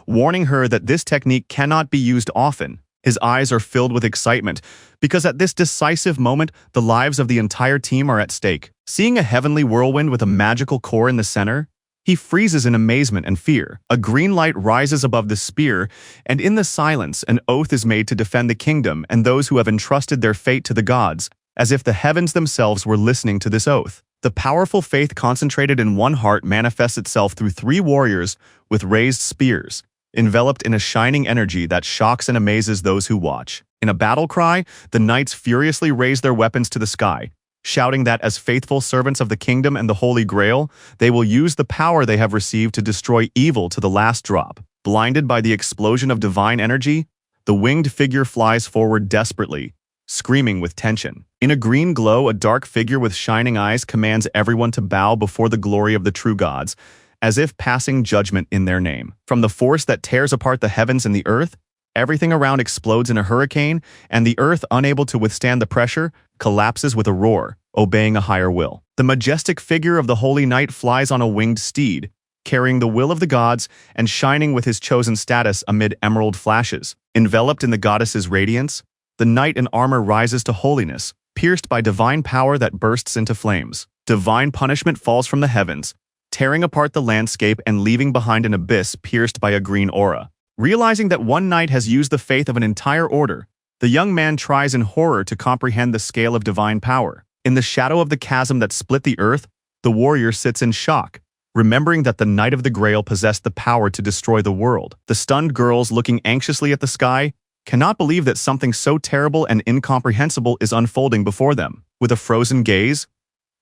warning her that this technique cannot be used often. His eyes are filled with excitement, because at this decisive moment, the lives of the entire team are at stake. Seeing a heavenly whirlwind with a magical core in the center, he freezes in amazement and fear. A green light rises above the spear, and in the silence, an oath is made to defend the kingdom and those who have entrusted their fate to the gods, as if the heavens themselves were listening to this oath. The powerful faith concentrated in one heart manifests itself through three warriors with raised spears, enveloped in a shining energy that shocks and amazes those who watch. In a battle cry, the knights furiously raise their weapons to the sky, shouting that as faithful servants of the kingdom and the Holy Grail, they will use the power they have received to destroy evil to the last drop. Blinded by the explosion of divine energy, the winged figure flies forward desperately, screaming with tension. In a green glow, a dark figure with shining eyes commands everyone to bow before the glory of the true gods, as if passing judgment in their name. From the force that tears apart the heavens and the earth, everything around explodes in a hurricane, and the earth, unable to withstand the pressure, collapses with a roar, obeying a higher will. The majestic figure of the holy knight flies on a winged steed, carrying the will of the gods and shining with his chosen status amid emerald flashes. Enveloped in the goddess's radiance, the knight in armor rises to holiness, pierced by divine power that bursts into flames. Divine punishment falls from the heavens, tearing apart the landscape and leaving behind an abyss pierced by a green aura. Realizing that one knight has used the faith of an entire order, the young man tries in horror to comprehend the scale of divine power. In the shadow of the chasm that split the earth, the warrior sits in shock, remembering that the Knight of the Grail possessed the power to destroy the world. The stunned girls, looking anxiously at the sky, cannot believe that something so terrible and incomprehensible is unfolding before them. With a frozen gaze,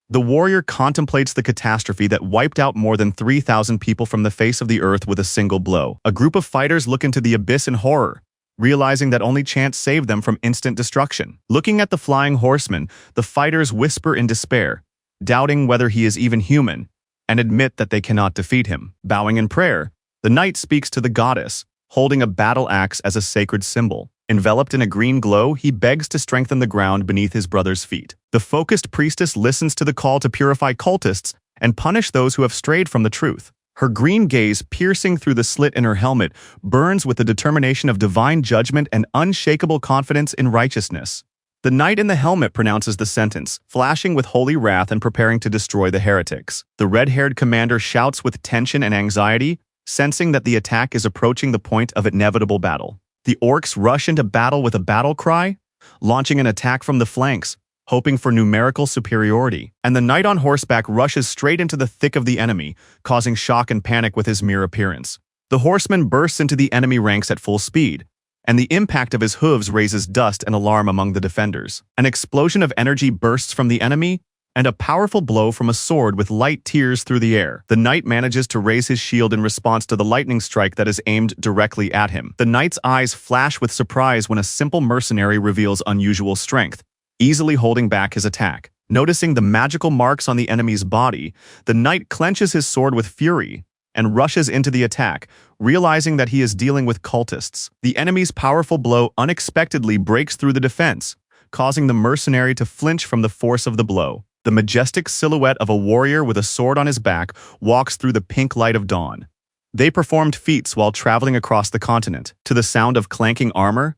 the warrior contemplates the catastrophe that wiped out more than 3,000 people from the face of the earth with a single blow. A group of fighters look into the abyss in horror, realizing that only chance saved them from instant destruction. Looking at the flying horseman, the fighters whisper in despair, doubting whether he is even human, and admit that they cannot defeat him. Bowing in prayer, the knight speaks to the goddess, holding a battle axe as a sacred symbol. Enveloped in a green glow, he begs to strengthen the ground beneath his brother's feet. The focused priestess listens to the call to purify cultists and punish those who have strayed from the truth. Her green gaze, piercing through the slit in her helmet, burns with the determination of divine judgment and unshakable confidence in righteousness. The knight in the helmet pronounces the sentence, flashing with holy wrath and preparing to destroy the heretics. The red-haired commander shouts with tension and anxiety, sensing that the attack is approaching the point of inevitable battle. The orcs rush into battle with a battle cry, launching an attack from the flanks, hoping for numerical superiority. And the knight on horseback rushes straight into the thick of the enemy, causing shock and panic with his mere appearance. The horseman bursts into the enemy ranks at full speed, and the impact of his hooves raises dust and alarm among the defenders. An explosion of energy bursts from the enemy, and a powerful blow from a sword with light tears through the air. The knight manages to raise his shield in response to the lightning strike that is aimed directly at him. The knight's eyes flash with surprise when a simple mercenary reveals unusual strength, easily holding back his attack. Noticing the magical marks on the enemy's body, the knight clenches his sword with fury and rushes into the attack, realizing that he is dealing with cultists. The enemy's powerful blow unexpectedly breaks through the defense, causing the mercenary to flinch from the force of the blow. The majestic silhouette of a warrior with a sword on his back walks through the pink light of dawn. They performed feats while traveling across the continent. To the sound of clanking armor,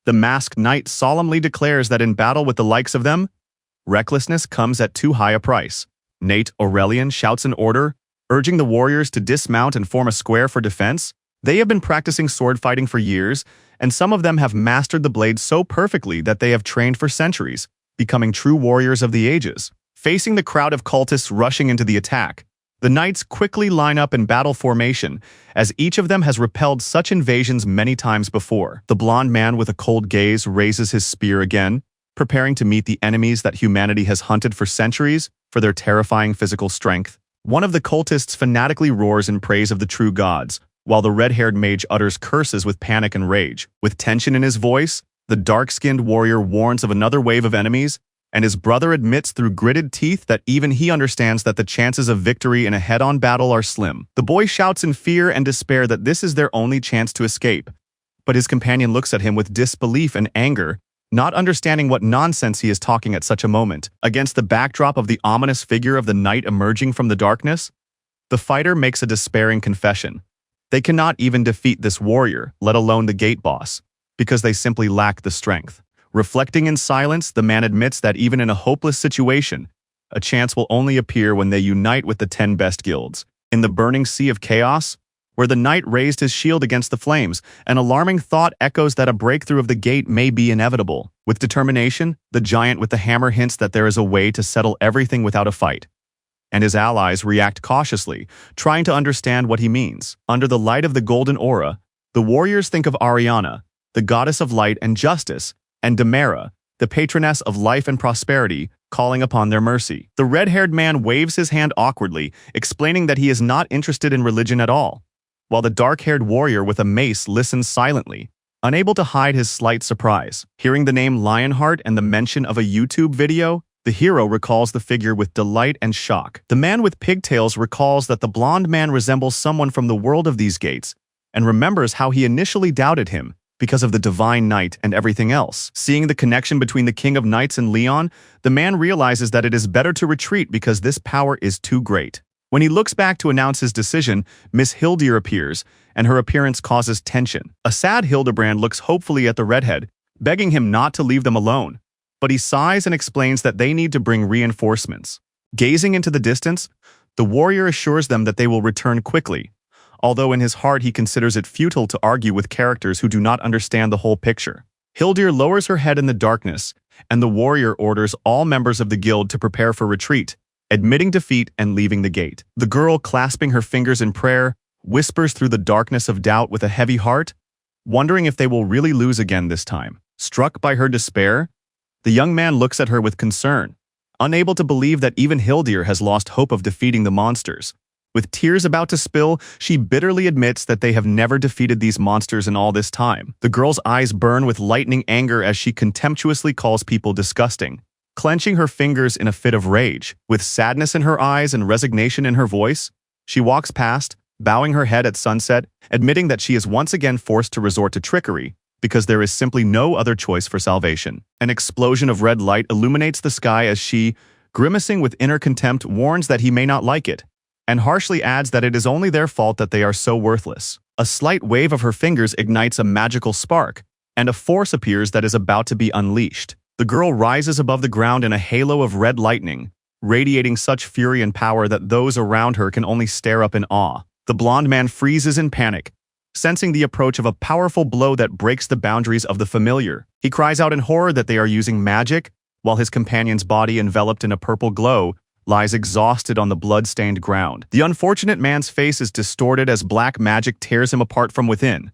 the masked knight solemnly declares that in battle with the likes of them, recklessness comes at too high a price. Nate Aurelian shouts an order, urging the warriors to dismount and form a square for defense. They have been practicing sword fighting for years, and some of them have mastered the blade so perfectly that they have trained for centuries, becoming true warriors of the ages. Facing the crowd of cultists rushing into the attack, the knights quickly line up in battle formation, as each of them has repelled such invasions many times before. The blonde man with a cold gaze raises his spear again, preparing to meet the enemies that humanity has hunted for centuries for their terrifying physical strength. One of the cultists fanatically roars in praise of the true gods, while the red-haired mage utters curses with panic and rage. With tension in his voice, the dark-skinned warrior warns of another wave of enemies, and his brother admits through gritted teeth that even he understands that the chances of victory in a head-on battle are slim. The boy shouts in fear and despair that this is their only chance to escape, but his companion looks at him with disbelief and anger, not understanding what nonsense he is talking at such a moment. Against the backdrop of the ominous figure of the knight emerging from the darkness, the fighter makes a despairing confession. They cannot even defeat this warrior, let alone the gate boss, because they simply lack the strength. Reflecting in silence, the man admits that even in a hopeless situation, a chance will only appear when they unite with the 10 best guilds. In the burning sea of chaos, where the knight raised his shield against the flames, an alarming thought echoes that a breakthrough of the gate may be inevitable. With determination, the giant with the hammer hints that there is a way to settle everything without a fight, and his allies react cautiously, trying to understand what he means. Under the light of the golden aura, the warriors think of Ariana, the goddess of light and justice, and Demera, the patroness of life and prosperity, calling upon their mercy. The red-haired man waves his hand awkwardly, explaining that he is not interested in religion at all, while the dark-haired warrior with a mace listens silently, unable to hide his slight surprise. Hearing the name Lionheart and the mention of a YouTube video, the hero recalls the figure with delight and shock. The man with pigtails recalls that the blonde man resembles someone from the world of these gates, and remembers how he initially doubted him, because of the divine knight and everything else. Seeing the connection between the King of Knights and Leon, the man realizes that it is better to retreat because this power is too great. When he looks back to announce his decision, Miss Hildir appears, and her appearance causes tension. A sad Hildebrand looks hopefully at the redhead, begging him not to leave them alone, but he sighs and explains that they need to bring reinforcements. Gazing into the distance, The warrior assures them that they will return quickly, although in his heart he considers it futile to argue with characters who do not understand the whole picture. Hildir lowers her head in the darkness, and the warrior orders all members of the guild to prepare for retreat, admitting defeat and leaving the gate. The girl, clasping her fingers in prayer, whispers through the darkness of doubt with a heavy heart, wondering if they will really lose again this time. Struck by her despair, the young man looks at her with concern, unable to believe that even Hildir has lost hope of defeating the monsters. With tears about to spill, she bitterly admits that they have never defeated these monsters in all this time. The girl's eyes burn with lightning anger as she contemptuously calls people disgusting, clenching her fingers in a fit of rage. With sadness in her eyes and resignation in her voice, she walks past, bowing her head at sunset, admitting that she is once again forced to resort to trickery because there is simply no other choice for salvation. An explosion of red light illuminates the sky as she, grimacing with inner contempt, warns that he may not like it, and harshly adds that it is only their fault that they are so worthless. A slight wave of her fingers ignites a magical spark, and a force appears that is about to be unleashed. The girl rises above the ground in a halo of red lightning, radiating such fury and power that those around her can only stare up in awe. The blonde man freezes in panic, sensing the approach of a powerful blow that breaks the boundaries of the familiar. He cries out in horror that they are using magic, while his companion's body, enveloped in a purple glow, lies exhausted on the blood-stained ground. The unfortunate man's face is distorted as black magic tears him apart from within,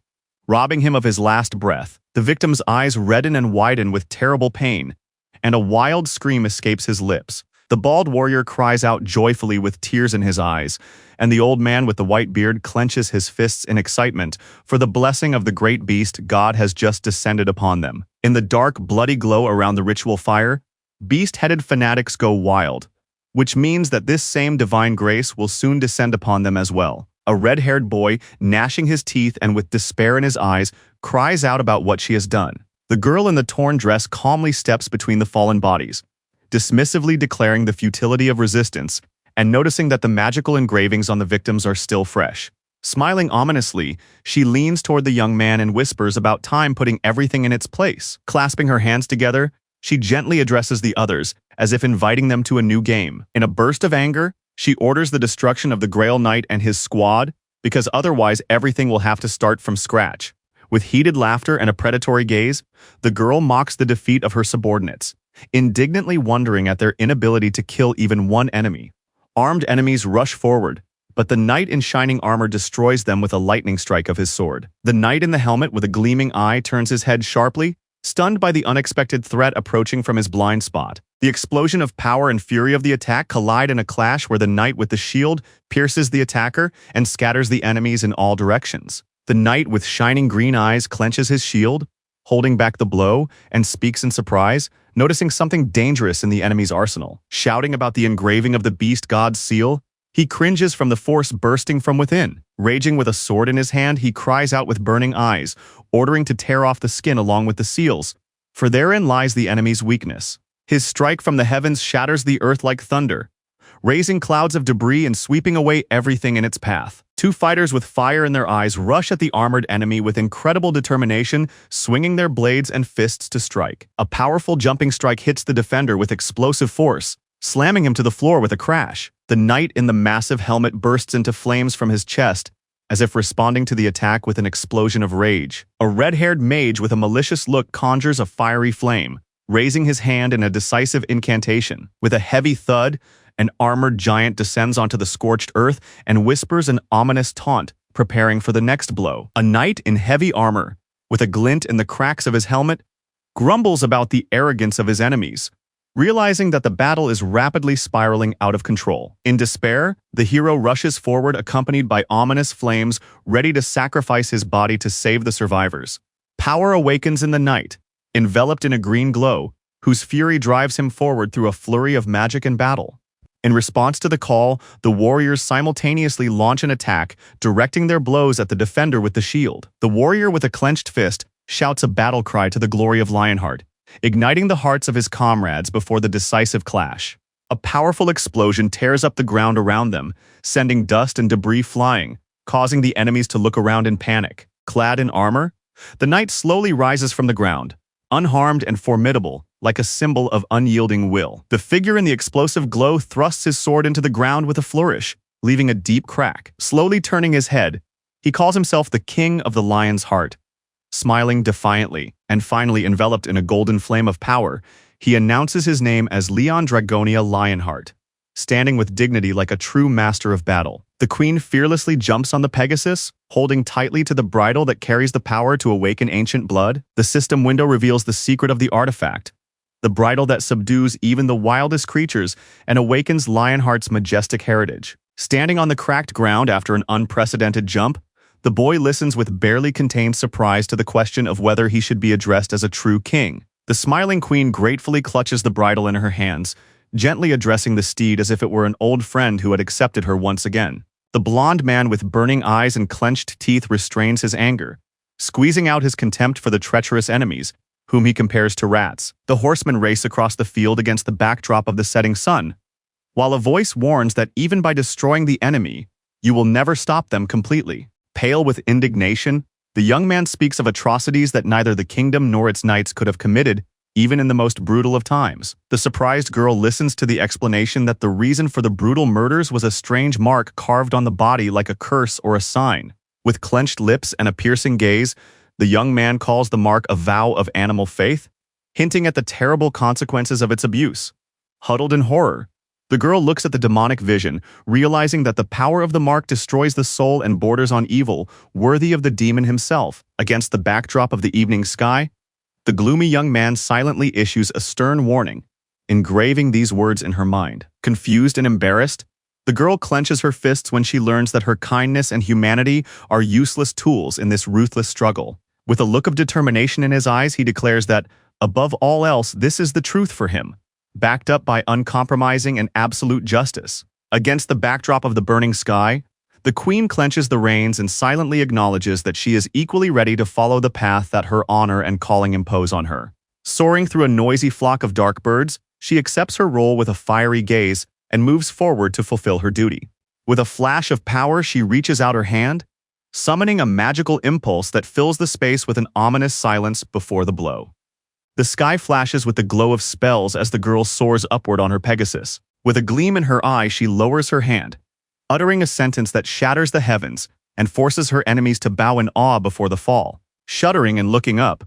robbing him of his last breath. The victim's eyes redden and widen with terrible pain, and a wild scream escapes his lips. The bald warrior cries out joyfully with tears in his eyes, and the old man with the white beard clenches his fists in excitement, for the blessing of the great beast God has just descended upon them. In the dark, bloody glow around the ritual fire, beast-headed fanatics go wild, which means that this same divine grace will soon descend upon them as well. A red-haired boy, gnashing his teeth and with despair in his eyes, cries out about what she has done. The girl in the torn dress calmly steps between the fallen bodies, dismissively declaring the futility of resistance and noticing that the magical engravings on the victims are still fresh. Smiling ominously, she leans toward the young man and whispers about time putting everything in its place. Clasping her hands together, she gently addresses the others, as if inviting them to a new game. In a burst of anger, she orders the destruction of the Grail Knight and his squad, because otherwise everything will have to start from scratch. With heated laughter and a predatory gaze, the girl mocks the defeat of her subordinates, indignantly wondering at their inability to kill even one enemy. Armed enemies rush forward, but the knight in shining armor destroys them with a lightning strike of his sword. The knight in the helmet with a gleaming eye turns his head sharply, stunned by the unexpected threat approaching from his blind spot. The explosion of power and fury of the attack collide in a clash where the knight with the shield pierces the attacker and scatters the enemies in all directions. The knight with shining green eyes clenches his shield, holding back the blow, and speaks in surprise, noticing something dangerous in the enemy's arsenal. Shouting about the engraving of the beast god's seal, he cringes from the force bursting from within. Raging with a sword in his hand, he cries out with burning eyes, ordering to tear off the skin along with the seals, for therein lies the enemy's weakness. His strike from the heavens shatters the earth like thunder, raising clouds of debris and sweeping away everything in its path. Two fighters with fire in their eyes rush at the armored enemy with incredible determination, swinging their blades and fists to strike. A powerful jumping strike hits the defender with explosive force, slamming him to the floor with a crash. The knight in the massive helmet bursts into flames from his chest, as if responding to the attack with an explosion of rage. A red-haired mage with a malicious look conjures a fiery flame, raising his hand in a decisive incantation. With a heavy thud, an armored giant descends onto the scorched earth and whispers an ominous taunt, preparing for the next blow. A knight in heavy armor, with a glint in the cracks of his helmet, grumbles about the arrogance of his enemies, realizing that the battle is rapidly spiraling out of control. In despair, the hero rushes forward accompanied by ominous flames, ready to sacrifice his body to save the survivors. Power awakens in the knight, enveloped in a green glow, whose fury drives him forward through a flurry of magic and battle. In response to the call, the warriors simultaneously launch an attack, directing their blows at the defender with the shield. The warrior with a clenched fist shouts a battle cry to the glory of Lionheart, igniting the hearts of his comrades before the decisive clash. A powerful explosion tears up the ground around them, sending dust and debris flying, causing the enemies to look around in panic. Clad in armor, the knight slowly rises from the ground, unharmed and formidable, like a symbol of unyielding will. The figure in the explosive glow thrusts his sword into the ground with a flourish, leaving a deep crack. Slowly turning his head, he calls himself the King of the Lion's Heart. Smiling defiantly, and finally enveloped in a golden flame of power, he announces his name as Leon Dragonia Lionheart, standing with dignity like a true master of battle. The queen fearlessly jumps on the Pegasus, holding tightly to the bridle that carries the power to awaken ancient blood. The system window reveals the secret of the artifact, the bridle that subdues even the wildest creatures and awakens Lionheart's majestic heritage. Standing on the cracked ground after an unprecedented jump, the boy listens with barely contained surprise to the question of whether he should be addressed as a true king. The smiling queen gratefully clutches the bridle in her hands, gently addressing the steed as if it were an old friend who had accepted her once again. The blond man with burning eyes and clenched teeth restrains his anger, squeezing out his contempt for the treacherous enemies, whom he compares to rats. The horsemen race across the field against the backdrop of the setting sun, while a voice warns that even by destroying the enemy, you will never stop them completely. Pale with indignation, the young man speaks of atrocities that neither the kingdom nor its knights could have committed, even in the most brutal of times. The surprised girl listens to the explanation that the reason for the brutal murders was a strange mark carved on the body like a curse or a sign. With clenched lips and a piercing gaze, the young man calls the mark a vow of animal faith, hinting at the terrible consequences of its abuse. Huddled in horror, the girl looks at the demonic vision, realizing that the power of the mark destroys the soul and borders on evil, worthy of the demon himself. Against the backdrop of the evening sky, the gloomy young man silently issues a stern warning, engraving these words in her mind. Confused and embarrassed, the girl clenches her fists when she learns that her kindness and humanity are useless tools in this ruthless struggle. With a look of determination in his eyes, he declares that, above all else, this is the truth for him, backed up by uncompromising and absolute justice. Against the backdrop of the burning sky, the queen clenches the reins and silently acknowledges that she is equally ready to follow the path that her honor and calling impose on her. Soaring through a noisy flock of dark birds, she accepts her role with a fiery gaze and moves forward to fulfill her duty. With a flash of power, she reaches out her hand, summoning a magical impulse that fills the space with an ominous silence before the blow. The sky flashes with the glow of spells as the girl soars upward on her Pegasus. With a gleam in her eye, she lowers her hand, uttering a sentence that shatters the heavens and forces her enemies to bow in awe before the fall. Shuddering and looking up,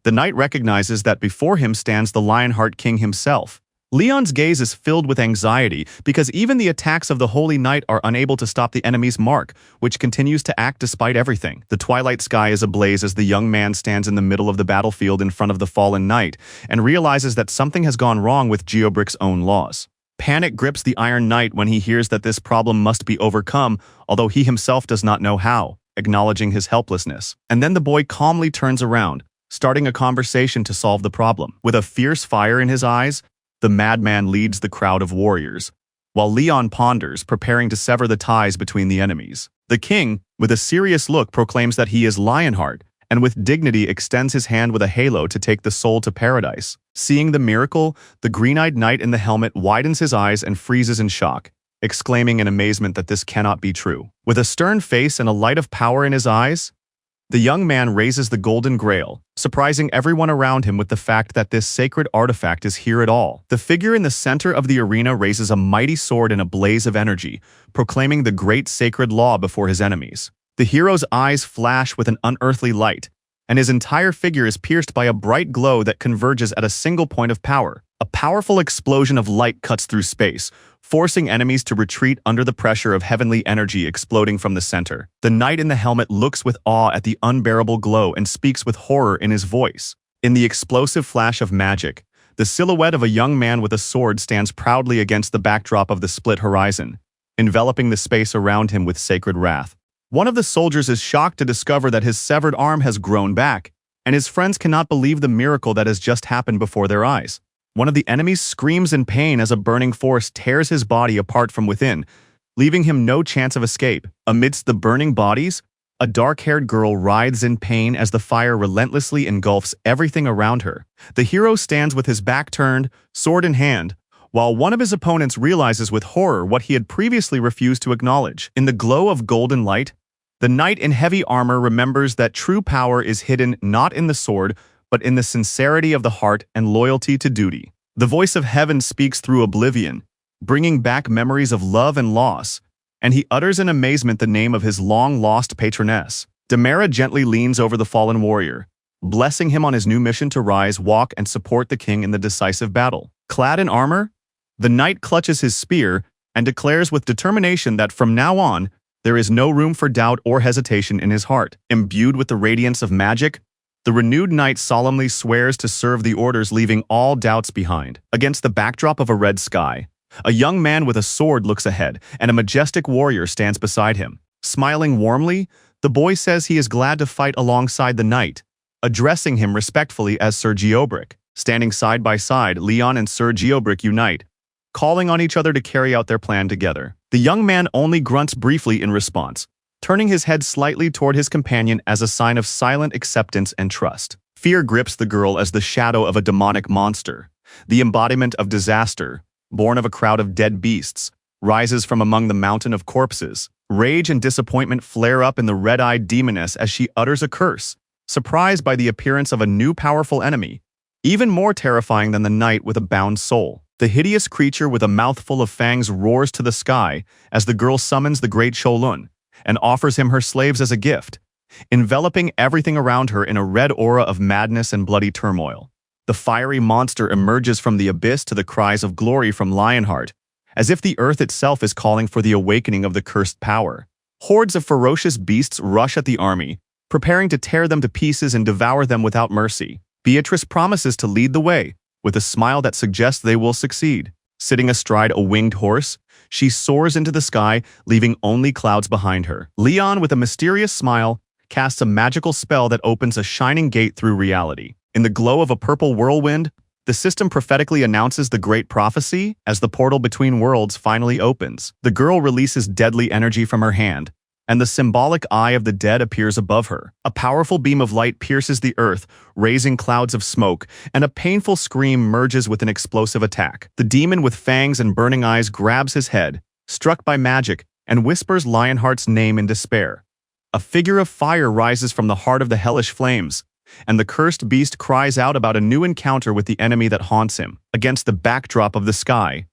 the knight recognizes that before him stands the Lionheart King himself. Leon's gaze is filled with anxiety because even the attacks of the Holy Knight are unable to stop the enemy's mark, which continues to act despite everything. The twilight sky is ablaze as the young man stands in the middle of the battlefield in front of the fallen knight and realizes that something has gone wrong with Geobric's own laws. Panic grips the Iron Knight when he hears that this problem must be overcome, although he himself does not know how, acknowledging his helplessness. And then the boy calmly turns around, starting a conversation to solve the problem. With a fierce fire in his eyes, the madman leads the crowd of warriors, while Leon ponders, preparing to sever the ties between the enemies. The king, with a serious look, proclaims that he is Lionheart, and with dignity extends his hand with a halo to take the soul to paradise. Seeing the miracle, the green-eyed knight in the helmet widens his eyes and freezes in shock, exclaiming in amazement that this cannot be true. With a stern face and a light of power in his eyes, the young man raises the golden grail, surprising everyone around him with the fact that this sacred artifact is here at all. The figure in the center of the arena raises a mighty sword in a blaze of energy, proclaiming the great sacred law before his enemies. The hero's eyes flash with an unearthly light, and his entire figure is pierced by a bright glow that converges at a single point of power. A powerful explosion of light cuts through space, forcing enemies to retreat under the pressure of heavenly energy exploding from the center. The knight in the helmet looks with awe at the unbearable glow and speaks with horror in his voice. In the explosive flash of magic, the silhouette of a young man with a sword stands proudly against the backdrop of the split horizon, enveloping the space around him with sacred wrath. One of the soldiers is shocked to discover that his severed arm has grown back, and his friends cannot believe the miracle that has just happened before their eyes. One of the enemies screams in pain as a burning force tears his body apart from within, leaving him no chance of escape. Amidst the burning bodies, a dark-haired girl writhes in pain as the fire relentlessly engulfs everything around her. The hero stands with his back turned, sword in hand, while one of his opponents realizes with horror what he had previously refused to acknowledge. In the glow of golden light, the knight in heavy armor remembers that true power is hidden not in the sword, but in the sincerity of the heart and loyalty to duty. The voice of heaven speaks through oblivion, bringing back memories of love and loss, and he utters in amazement the name of his long-lost patroness. Demera gently leans over the fallen warrior, blessing him on his new mission to rise, walk, and support the king in the decisive battle. Clad in armor, the knight clutches his spear and declares with determination that from now on, there is no room for doubt or hesitation in his heart. Imbued with the radiance of magic, the renewed knight solemnly swears to serve the orders, leaving all doubts behind. Against the backdrop of a red sky, a young man with a sword looks ahead, and a majestic warrior stands beside him. Smiling warmly, the boy says he is glad to fight alongside the knight, addressing him respectfully as Sir Geobrick. Standing side by side, Leon and Sir Geobrick unite, calling on each other to carry out their plan together. The young man only grunts briefly in response, turning his head slightly toward his companion as a sign of silent acceptance and trust. Fear grips the girl as the shadow of a demonic monster, the embodiment of disaster, born of a crowd of dead beasts, rises from among the mountain of corpses. Rage and disappointment flare up in the red-eyed demoness as she utters a curse, surprised by the appearance of a new powerful enemy, even more terrifying than the knight with a bound soul. The hideous creature with a mouthful of fangs roars to the sky as the girl summons the great Sholun and offers him her slaves as a gift, enveloping everything around her in a red aura of madness and bloody turmoil. The fiery monster emerges from the abyss to the cries of glory from Lionheart, as if the earth itself is calling for the awakening of the cursed power. Hordes of ferocious beasts rush at the army, preparing to tear them to pieces and devour them without mercy. Beatrice promises to lead the way, with a smile that suggests they will succeed. Sitting astride a winged horse, she soars into the sky, leaving only clouds behind her. Leon, with a mysterious smile, casts a magical spell that opens a shining gate through reality. In the glow of a purple whirlwind, the system prophetically announces the great prophecy as the portal between worlds finally opens. The girl releases deadly energy from her hand, and the symbolic eye of the dead appears above her. A powerful beam of light pierces the earth, raising clouds of smoke, and a painful scream merges with an explosive attack. The demon with fangs and burning eyes grabs his head, struck by magic, and whispers Lionheart's name in despair. A figure of fire rises from the heart of the hellish flames, and the cursed beast cries out about a new encounter with the enemy that haunts him. Against the backdrop of the sky,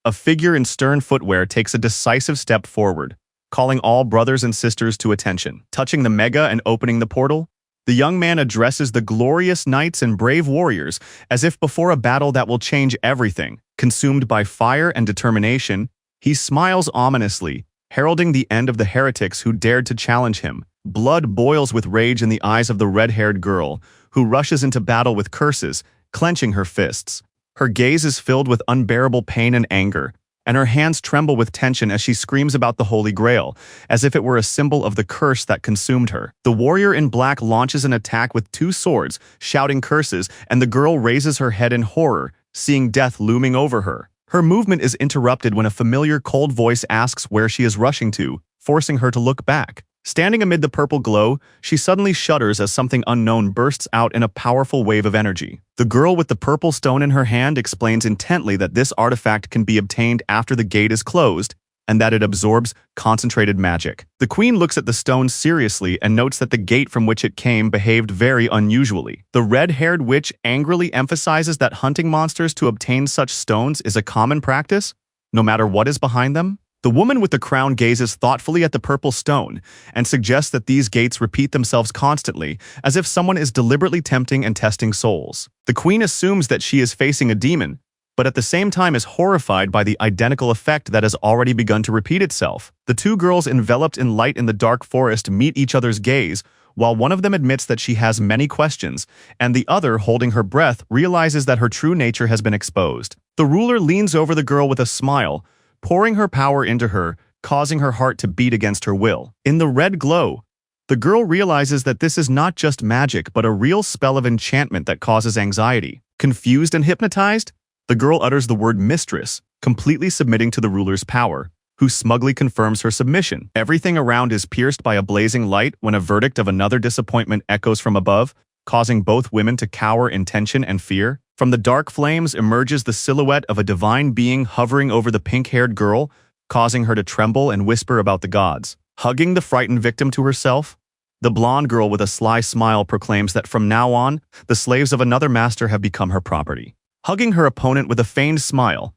a figure in stern footwear takes a decisive step forward, calling all brothers and sisters to attention. Touching the Mega and opening the portal, the young man addresses the glorious knights and brave warriors as if before a battle that will change everything. Consumed by fire and determination, he smiles ominously, heralding the end of the heretics who dared to challenge him. Blood boils with rage in the eyes of the red-haired girl, who rushes into battle with curses, clenching her fists. Her gaze is filled with unbearable pain and anger, and her hands tremble with tension as she screams about the Holy Grail, as if it were a symbol of the curse that consumed her. The warrior in black launches an attack with two swords, shouting curses, and the girl raises her head in horror, seeing death looming over her. Her movement is interrupted when a familiar cold voice asks where she is rushing to, forcing her to look back. Standing amid the purple glow, she suddenly shudders as something unknown bursts out in a powerful wave of energy. The girl with the purple stone in her hand explains intently that this artifact can be obtained after the gate is closed, and that it absorbs concentrated magic. The queen looks at the stone seriously and notes that the gate from which it came behaved very unusually. The red-haired witch angrily emphasizes that hunting monsters to obtain such stones is a common practice, no matter what is behind them. The woman with the crown gazes thoughtfully at the purple stone and suggests that these gates repeat themselves constantly, as if someone is deliberately tempting and testing souls. The queen assumes that she is facing a demon, but at the same time is horrified by the identical effect that has already begun to repeat itself. The two girls enveloped in light in the dark forest meet each other's gaze, while one of them admits that she has many questions, and the other, holding her breath, realizes that her true nature has been exposed. The ruler leans over the girl with a smile, pouring her power into her, causing her heart to beat against her will. In the red glow, the girl realizes that this is not just magic but a real spell of enchantment that causes anxiety. Confused and hypnotized, the girl utters the word mistress, completely submitting to the ruler's power, who smugly confirms her submission. Everything around is pierced by a blazing light when a verdict of another disappointment echoes from above, causing both women to cower in tension and fear. From the dark flames emerges the silhouette of a divine being hovering over the pink-haired girl, causing her to tremble and whisper about the gods. Hugging the frightened victim to herself, The blonde girl with a sly smile proclaims that from now on, the slaves of another master have become her property. Hugging her opponent with a feigned smile,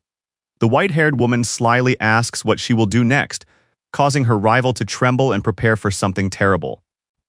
the white-haired woman slyly asks what she will do next, causing her rival to tremble and prepare for something terrible.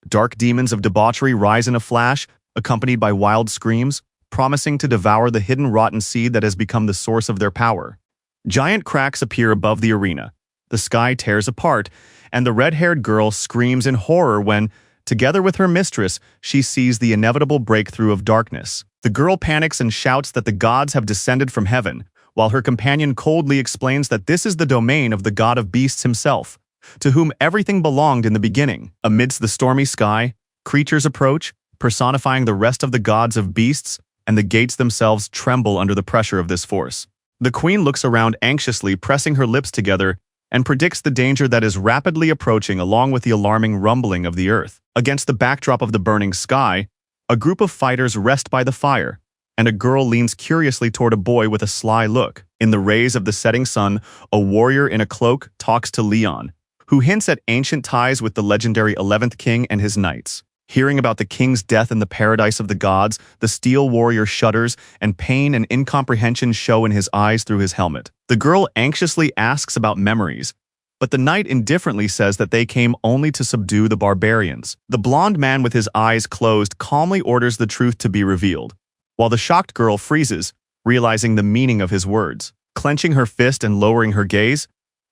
Dark demons of debauchery rise in a flash, accompanied by wild screams, promising to devour the hidden rotten seed that has become the source of their power. Giant cracks appear above the arena. The sky tears apart, and the red-haired girl screams in horror when, together with her mistress, she sees the inevitable breakthrough of darkness. The girl panics and shouts that the gods have descended from heaven, while her companion coldly explains that this is the domain of the god of beasts himself, to whom everything belonged in the beginning. Amidst the stormy sky, creatures approach, personifying the rest of the gods of beasts, and the gates themselves tremble under the pressure of this force. The queen looks around anxiously, pressing her lips together, and predicts the danger that is rapidly approaching along with the alarming rumbling of the earth. Against the backdrop of the burning sky, a group of fighters rest by the fire, and a girl leans curiously toward a boy with a sly look. In the rays of the setting sun, a warrior in a cloak talks to Leon, who hints at ancient ties with the legendary 11th King and his knights. Hearing about the king's death in the paradise of the gods, the steel warrior shudders, and pain and incomprehension show in his eyes through his helmet. The girl anxiously asks about memories, but the knight indifferently says that they came only to subdue the barbarians. The blonde man with his eyes closed calmly orders the truth to be revealed, while the shocked girl freezes, realizing the meaning of his words. Clenching her fist and lowering her gaze,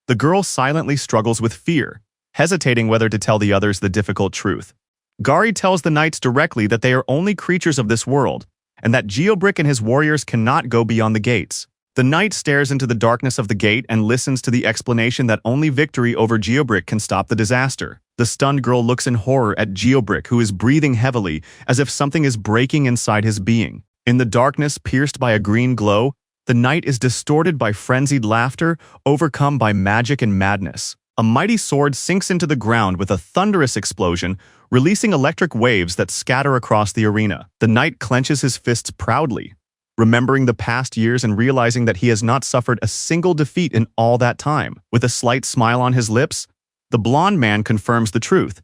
the girl silently struggles with fear, hesitating whether to tell the others the difficult truth. Gari tells the knights directly that they are only creatures of this world, and that Geobrick and his warriors cannot go beyond the gates. The knight stares into the darkness of the gate and listens to the explanation that only victory over Geobrick can stop the disaster. The stunned girl looks in horror at Geobrick, who is breathing heavily, as if something is breaking inside his being. In the darkness pierced by a green glow, the knight is distorted by frenzied laughter, overcome by magic and madness. A mighty sword sinks into the ground with a thunderous explosion, releasing electric waves that scatter across the arena. The knight clenches his fists proudly, remembering the past years and realizing that he has not suffered a single defeat in all that time. With a slight smile on his lips, the blonde man confirms the truth,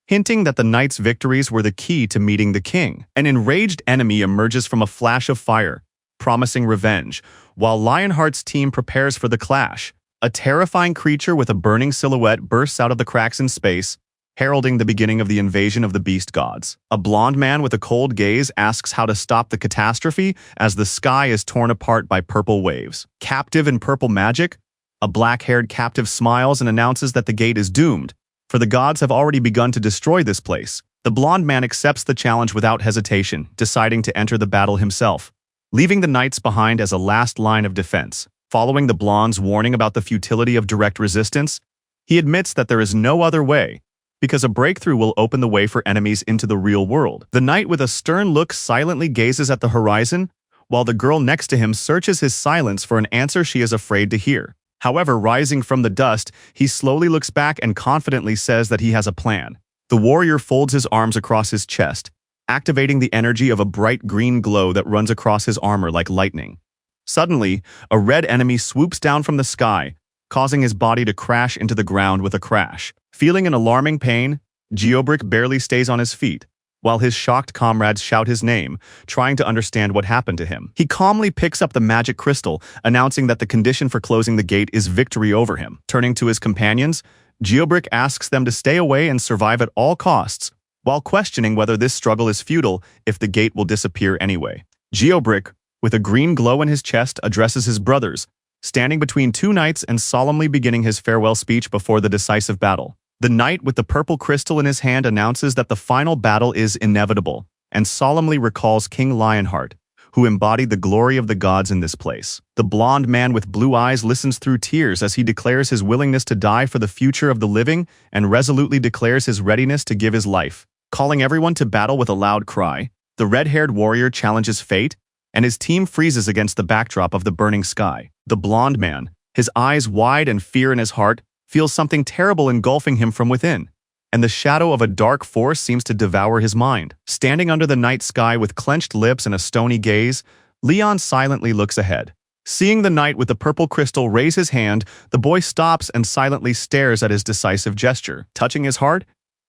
hinting that the knight's victories were the key to meeting the king. An enraged enemy emerges from a flash of fire, promising revenge, while Lionheart's team prepares for the clash. A terrifying creature with a burning silhouette bursts out of the cracks in space, heralding the beginning of the invasion of the beast gods. A blonde man with a cold gaze asks how to stop the catastrophe as the sky is torn apart by purple waves. Captive in purple magic, a black-haired captive smiles and announces that the gate is doomed, for the gods have already begun to destroy this place. The blonde man accepts the challenge without hesitation, deciding to enter the battle himself, leaving the knights behind as a last line of defense. Following the blonde's warning about the futility of direct resistance, he admits that there is no other way, because a breakthrough will open the way for enemies into the real world. The knight with a stern look silently gazes at the horizon, while the girl next to him searches his silence for an answer she is afraid to hear. However, rising from the dust, he slowly looks back and confidently says that he has a plan. The warrior folds his arms across his chest, activating the energy of a bright green glow that runs across his armor like lightning. Suddenly, a red enemy swoops down from the sky, causing his body to crash into the ground with a crash. Feeling an alarming pain, Geobrick barely stays on his feet, while his shocked comrades shout his name, trying to understand what happened to him. He calmly picks up the magic crystal, announcing that the condition for closing the gate is victory over him. Turning to his companions, Geobrick asks them to stay away and survive at all costs, while questioning whether this struggle is futile if the gate will disappear anyway. Geobrick, with a green glow in his chest, addresses his brothers, standing between two knights and solemnly beginning his farewell speech before the decisive battle. The knight with the purple crystal in his hand announces that the final battle is inevitable, and solemnly recalls King Lionheart, who embodied the glory of the gods in this place. The blonde man with blue eyes listens through tears as he declares his willingness to die for the future of the living and resolutely declares his readiness to give his life. Calling everyone to battle with a loud cry, the red-haired warrior challenges fate, and his team freezes against the backdrop of the burning sky. The blonde man, his eyes wide and fear in his heart, feels something terrible engulfing him from within, and the shadow of a dark force seems to devour his mind. Standing under the night sky with clenched lips and a stony gaze, Leon silently looks ahead. Seeing the knight with the purple crystal raise his hand, the boy stops and silently stares at his decisive gesture. Touching his heart,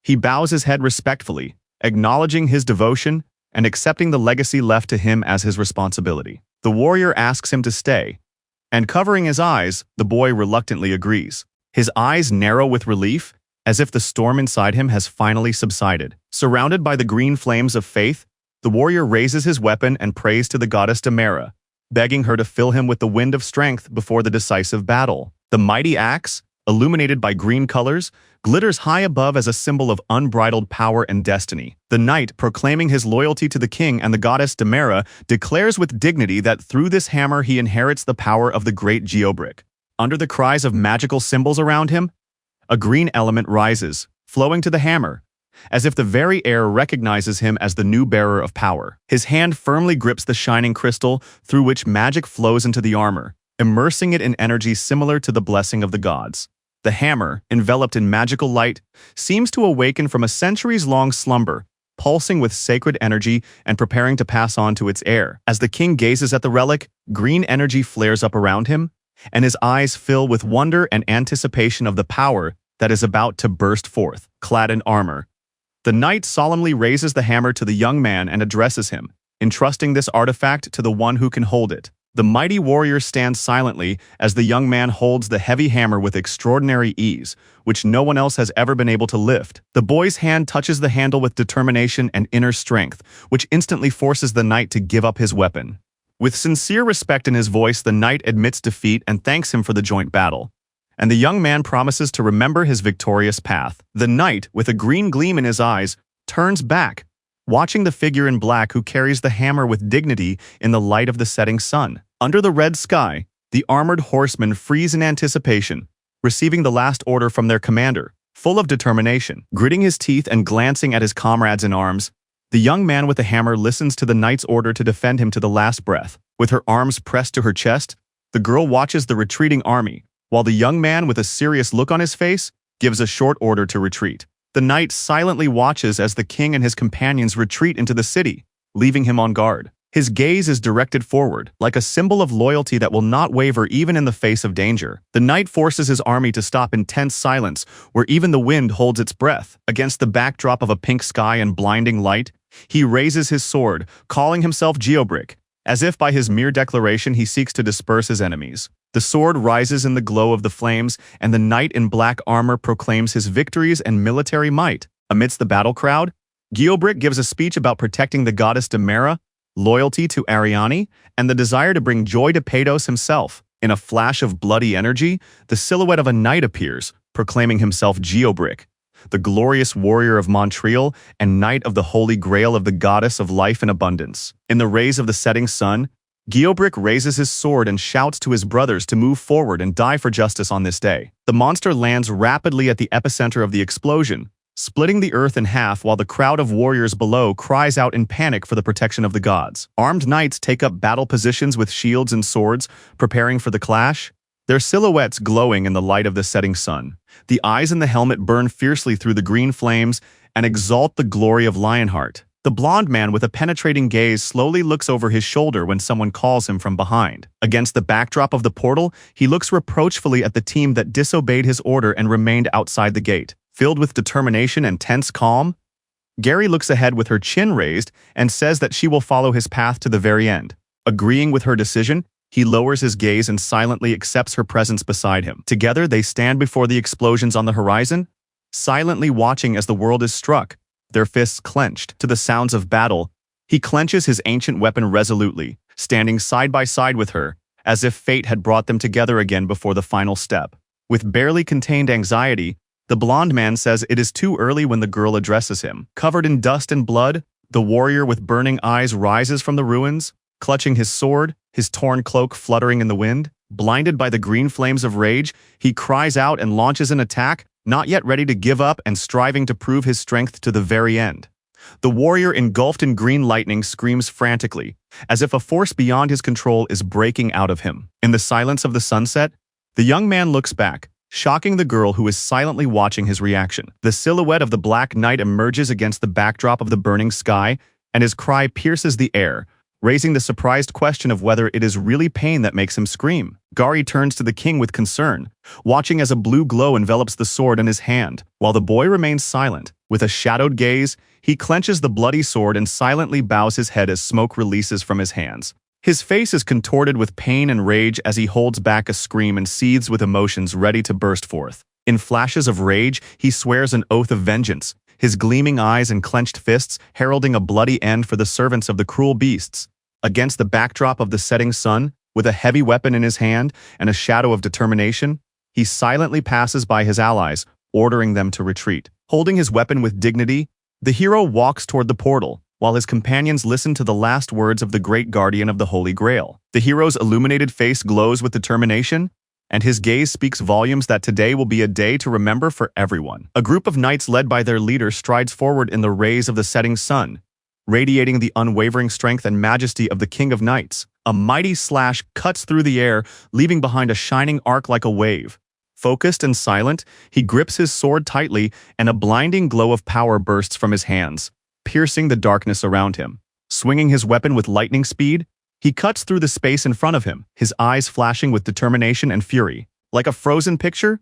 He bows his head respectfully, acknowledging his devotion and accepting the legacy left to him as his responsibility. The warrior asks him to stay, and covering his eyes, the boy reluctantly agrees. His eyes narrow with relief, as if the storm inside him has finally subsided. Surrounded by the green flames of faith, the warrior raises his weapon and prays to the goddess Demera, begging her to fill him with the wind of strength before the decisive battle. The mighty axe, illuminated by green colors, glitters high above as a symbol of unbridled power and destiny. The knight, proclaiming his loyalty to the king and the goddess Demera, declares with dignity that through this hammer he inherits the power of the great Geobrick. Under the cries of magical symbols around him, a green element rises, flowing to the hammer, as if the very air recognizes him as the new bearer of power. His hand firmly grips the shining crystal through which magic flows into the armor, immersing it in energy similar to the blessing of the gods. The hammer, enveloped in magical light, seems to awaken from a centuries-long slumber, pulsing with sacred energy and preparing to pass on to its heir. As the king gazes at the relic, green energy flares up around him, and his eyes fill with wonder and anticipation of the power that is about to burst forth. Clad in armor, the knight solemnly raises the hammer to the young man and addresses him, entrusting this artifact to the one who can hold it. The mighty warrior stands silently as the young man holds the heavy hammer with extraordinary ease, which no one else has ever been able to lift. The boy's hand touches the handle with determination and inner strength, which instantly forces the knight to give up his weapon. With sincere respect in his voice, the knight admits defeat and thanks him for the joint battle, and the young man promises to remember his victorious path. The knight, with a green gleam in his eyes, turns back, watching the figure in black who carries the hammer with dignity in the light of the setting sun. Under the red sky, the armored horsemen freeze in anticipation, receiving the last order from their commander, full of determination. Gritting his teeth and glancing at his comrades in arms, the young man with the hammer listens to the knight's order to defend him to the last breath. With her arms pressed to her chest, the girl watches the retreating army, while the young man with a serious look on his face gives a short order to retreat. The knight silently watches as the king and his companions retreat into the city, leaving him on guard. His gaze is directed forward, like a symbol of loyalty that will not waver even in the face of danger. The knight forces his army to stop in tense silence, where even the wind holds its breath. Against the backdrop of a pink sky and blinding light, he raises his sword, calling himself Geobrick, as if by his mere declaration he seeks to disperse his enemies. The sword rises in the glow of the flames, and the knight in black armor proclaims his victories and military might. Amidst the battle crowd, Geobrick gives a speech about protecting the goddess Demera, loyalty to Ariane, and the desire to bring joy to Pados himself. In a flash of bloody energy, the silhouette of a knight appears, proclaiming himself Geobrick, the glorious warrior of Montreal and knight of the holy grail of the goddess of life and abundance. In the rays of the setting sun, Geobrick raises his sword and shouts to his brothers to move forward and die for justice on this day. The monster lands rapidly at the epicenter of the explosion, splitting the earth in half while the crowd of warriors below cries out in panic for the protection of the gods. Armed knights take up battle positions with shields and swords, preparing for the clash, their silhouettes glowing in the light of the setting sun. The eyes in the helmet burn fiercely through the green flames and exalt the glory of Lionheart. The blond man with a penetrating gaze slowly looks over his shoulder when someone calls him from behind. Against the backdrop of the portal, he looks reproachfully at the team that disobeyed his order and remained outside the gate. Filled with determination and tense calm, Gary looks ahead with her chin raised and says that she will follow his path to the very end. Agreeing with her decision, he lowers his gaze and silently accepts her presence beside him. Together, they stand before the explosions on the horizon, silently watching as the world is struck, their fists clenched. To the sounds of battle, he clenches his ancient weapon resolutely, standing side by side with her, as if fate had brought them together again before the final step. With barely contained anxiety, the blond man says it is too early when the girl addresses him. Covered in dust and blood, the warrior with burning eyes rises from the ruins, clutching his sword, his torn cloak fluttering in the wind. Blinded by the green flames of rage, he cries out and launches an attack, not yet ready to give up and striving to prove his strength to the very end. The warrior engulfed in green lightning screams frantically, as if a force beyond his control is breaking out of him. In the silence of the sunset, the young man looks back, shocking the girl who is silently watching his reaction. The silhouette of the Black Knight emerges against the backdrop of the burning sky, and his cry pierces the air, raising the surprised question of whether it is really pain that makes him scream. Gari turns to the king with concern, watching as a blue glow envelops the sword in his hand, while the boy remains silent. With a shadowed gaze, he clenches the bloody sword and silently bows his head as smoke releases from his hands. His face is contorted with pain and rage as he holds back a scream and seethes with emotions ready to burst forth. In flashes of rage, he swears an oath of vengeance, his gleaming eyes and clenched fists heralding a bloody end for the servants of the cruel beasts. Against the backdrop of the setting sun, with a heavy weapon in his hand and a shadow of determination, he silently passes by his allies, ordering them to retreat. Holding his weapon with dignity, the hero walks toward the portal, while his companions listen to the last words of the great guardian of the Holy Grail. The hero's illuminated face glows with determination, and his gaze speaks volumes that today will be a day to remember for everyone. A group of knights led by their leader strides forward in the rays of the setting sun, radiating the unwavering strength and majesty of the King of Knights. A mighty slash cuts through the air, leaving behind a shining arc like a wave. Focused and silent, he grips his sword tightly, and a blinding glow of power bursts from his hands, piercing the darkness around him. Swinging his weapon with lightning speed, he cuts through the space in front of him, his eyes flashing with determination and fury. Like a frozen picture,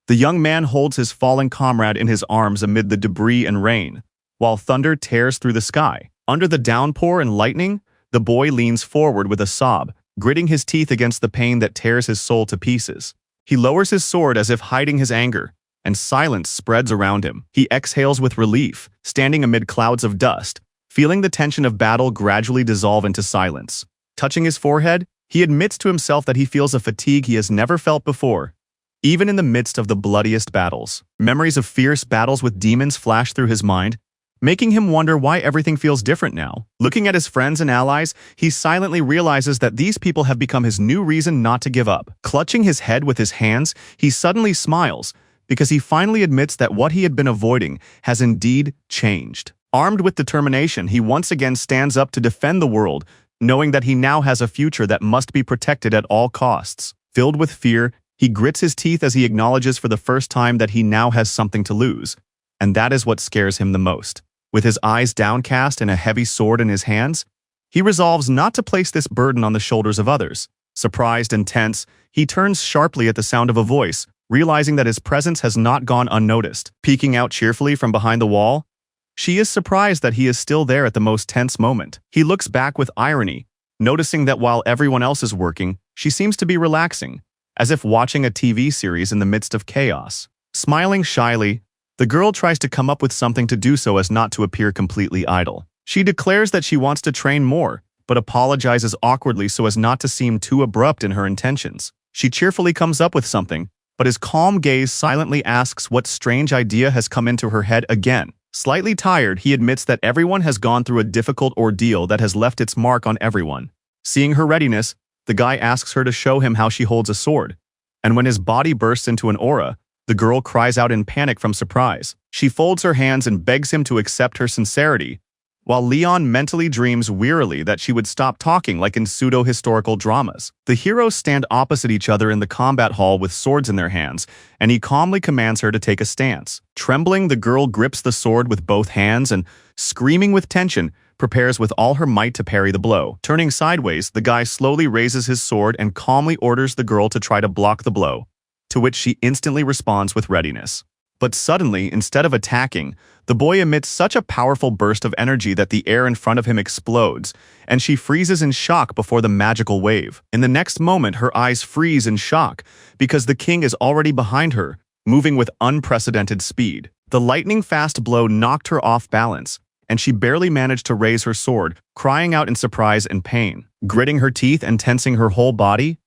the young man holds his fallen comrade in his arms amid the debris and rain, while thunder tears through the sky. Under the downpour and lightning, the boy leans forward with a sob, gritting his teeth against the pain that tears his soul to pieces. He lowers his sword as if hiding his anger, and silence spreads around him. He exhales with relief, standing amid clouds of dust, feeling the tension of battle gradually dissolve into silence. Touching his forehead, he admits to himself that he feels a fatigue he has never felt before. Even in the midst of the bloodiest battles, memories of fierce battles with demons flash through his mind, making him wonder why everything feels different now. Looking at his friends and allies, he silently realizes that these people have become his new reason not to give up. Clutching his head with his hands, he suddenly smiles, because he finally admits that what he had been avoiding has indeed changed. Armed with determination, he once again stands up to defend the world, knowing that he now has a future that must be protected at all costs. Filled with fear, he grits his teeth as he acknowledges for the first time that he now has something to lose, and that is what scares him the most. With his eyes downcast and a heavy sword in his hands, he resolves not to place this burden on the shoulders of others. Surprised and tense, he turns sharply at the sound of a voice, realizing that his presence has not gone unnoticed. Peeking out cheerfully from behind the wall, she is surprised that he is still there at the most tense moment. He looks back with irony, noticing that while everyone else is working, she seems to be relaxing, as if watching a TV series in the midst of chaos. Smiling shyly, the girl tries to come up with something to do so as not to appear completely idle. She declares that she wants to train more, but apologizes awkwardly so as not to seem too abrupt in her intentions. She cheerfully comes up with something, but his calm gaze silently asks what strange idea has come into her head again. Slightly tired, he admits that everyone has gone through a difficult ordeal that has left its mark on everyone. Seeing her readiness, the guy asks her to show him how she holds a sword, and when his body bursts into an aura, the girl cries out in panic from surprise. She folds her hands and begs him to accept her sincerity, while Leon mentally dreams wearily that she would stop talking like in pseudo-historical dramas. The heroes stand opposite each other in the combat hall with swords in their hands, and he calmly commands her to take a stance. Trembling, the girl grips the sword with both hands and, screaming with tension, prepares with all her might to parry the blow. Turning sideways, the guy slowly raises his sword and calmly orders the girl to try to block the blow, to which she instantly responds with readiness. But suddenly, instead of attacking, the boy emits such a powerful burst of energy that the air in front of him explodes, and she freezes in shock before the magical wave. In the next moment, her eyes freeze in shock, because the king is already behind her, moving with unprecedented speed. The lightning-fast blow knocked her off balance, and she barely managed to raise her sword, crying out in surprise and pain. Gritting her teeth and tensing her whole body,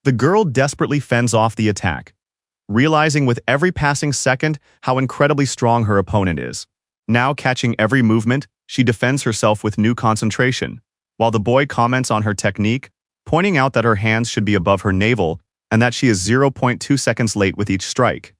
the girl desperately fends off the attack, realizing with every passing second how incredibly strong her opponent is. Now catching every movement, she defends herself with new concentration, while the boy comments on her technique, pointing out that her hands should be above her navel and that she is 0.2 seconds late with each strike.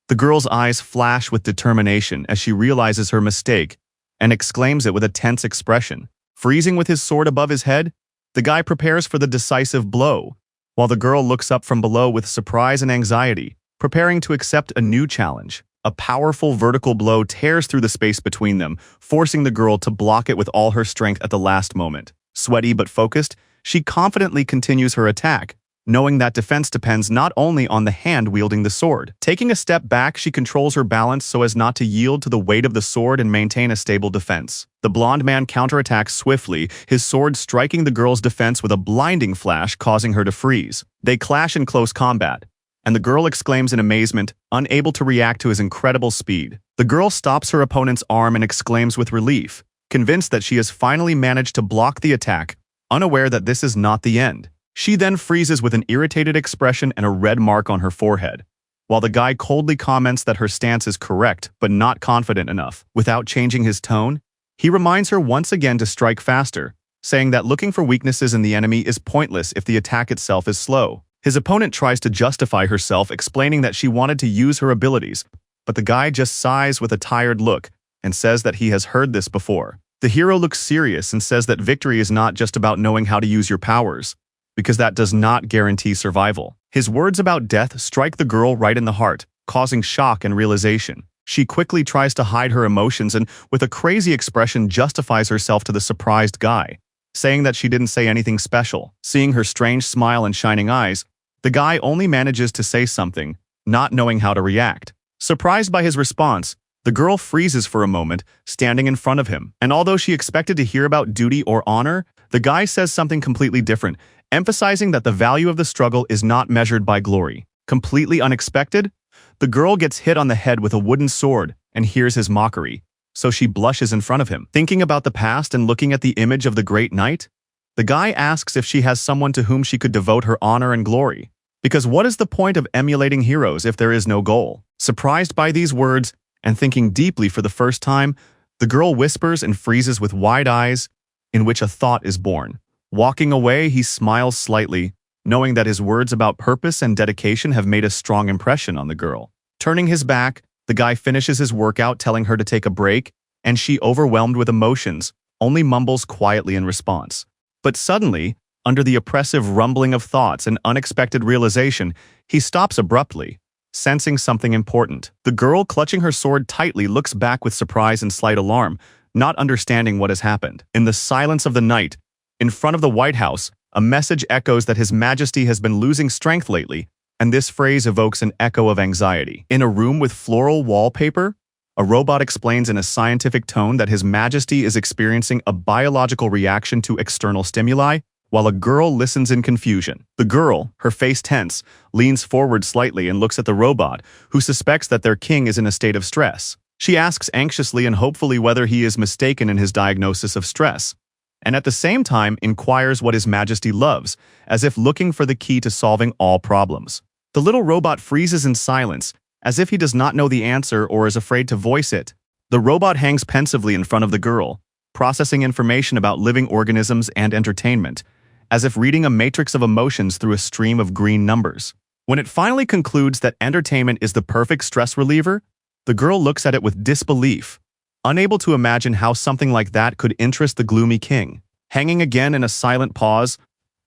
The girl's eyes flash with determination as she realizes her mistake and exclaims it with a tense expression. Freezing with his sword above his head, the guy prepares for the decisive blow, while the girl looks up from below with surprise and anxiety, preparing to accept a new challenge. A powerful vertical blow tears through the space between them, forcing the girl to block it with all her strength at the last moment. Sweaty but focused, she confidently continues her attack, knowing that defense depends not only on the hand wielding the sword. Taking a step back, she controls her balance so as not to yield to the weight of the sword and maintain a stable defense. The blonde man counterattacks swiftly, his sword striking the girl's defense with a blinding flash, causing her to freeze. They clash in close combat, and the girl exclaims in amazement, unable to react to his incredible speed. The girl stops her opponent's arm and exclaims with relief, convinced that she has finally managed to block the attack, unaware that this is not the end. She then freezes with an irritated expression and a red mark on her forehead, while the guy coldly comments that her stance is correct but not confident enough. Without changing his tone, he reminds her once again to strike faster, saying that looking for weaknesses in the enemy is pointless if the attack itself is slow. His opponent tries to justify herself, explaining that she wanted to use her abilities, but the guy just sighs with a tired look and says that he has heard this before. The hero looks serious and says that victory is not just about knowing how to use your powers, because that does not guarantee survival. His words about death strike the girl right in the heart, causing shock and realization. She quickly tries to hide her emotions and, with a crazy expression, justifies herself to the surprised guy, saying that she didn't say anything special. Seeing her strange smile and shining eyes, the guy only manages to say something, not knowing how to react. Surprised by his response, the girl freezes for a moment, standing in front of him. And although she expected to hear about duty or honor, the guy says something completely different, emphasizing that the value of the struggle is not measured by glory. Completely unexpected, the girl gets hit on the head with a wooden sword and hears his mockery, so she blushes in front of him. Thinking about the past and looking at the image of the great knight, the guy asks if she has someone to whom she could devote her honor and glory. Because what is the point of emulating heroes if there is no goal? Surprised by these words and thinking deeply for the first time, the girl whispers and freezes with wide eyes, in which a thought is born. Walking away, he smiles slightly, knowing that his words about purpose and dedication have made a strong impression on the girl. Turning his back, the guy finishes his workout, telling her to take a break, and she, overwhelmed with emotions, only mumbles quietly in response. But suddenly, under the oppressive rumbling of thoughts and unexpected realization, he stops abruptly, sensing something important. The girl, clutching her sword tightly, looks back with surprise and slight alarm, not understanding what has happened. In the silence of the night, in front of the White House, a message echoes that His Majesty has been losing strength lately, and this phrase evokes an echo of anxiety. In a room with floral wallpaper, a robot explains in a scientific tone that His Majesty is experiencing a biological reaction to external stimuli, while a girl listens in confusion. The girl, her face tense, leans forward slightly and looks at the robot, who suspects that their king is in a state of stress. She asks anxiously and hopefully whether he is mistaken in his diagnosis of stress, and at the same time inquires what His Majesty loves, as if looking for the key to solving all problems. The little robot freezes in silence, as if he does not know the answer or is afraid to voice it. The robot hangs pensively in front of the girl, processing information about living organisms and entertainment, as if reading a matrix of emotions through a stream of green numbers. When it finally concludes that entertainment is the perfect stress reliever, the girl looks at it with disbelief, unable to imagine how something like that could interest the gloomy king. Hanging again in a silent pause,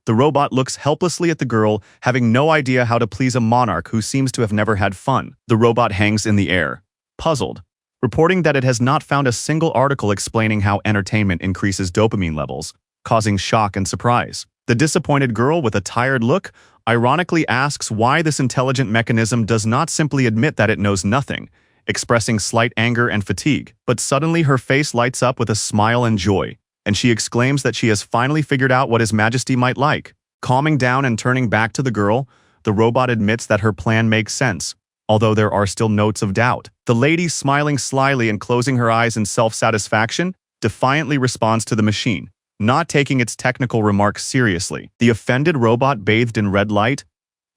the robot looks helplessly at the girl, having no idea how to please a monarch who seems to have never had fun. The robot hangs in the air, puzzled, reporting that it has not found a single article explaining how entertainment increases dopamine levels, causing shock and surprise. The disappointed girl, with a tired look, ironically asks why this intelligent mechanism does not simply admit that it knows nothing, expressing slight anger and fatigue. But suddenly her face lights up with a smile and joy, and she exclaims that she has finally figured out what His Majesty might like. Calming down and turning back to the girl, the robot admits that her plan makes sense, although there are still notes of doubt. The lady, smiling slyly and closing her eyes in self-satisfaction, defiantly responds to the machine, not taking its technical remarks seriously. The offended robot, bathed in red light,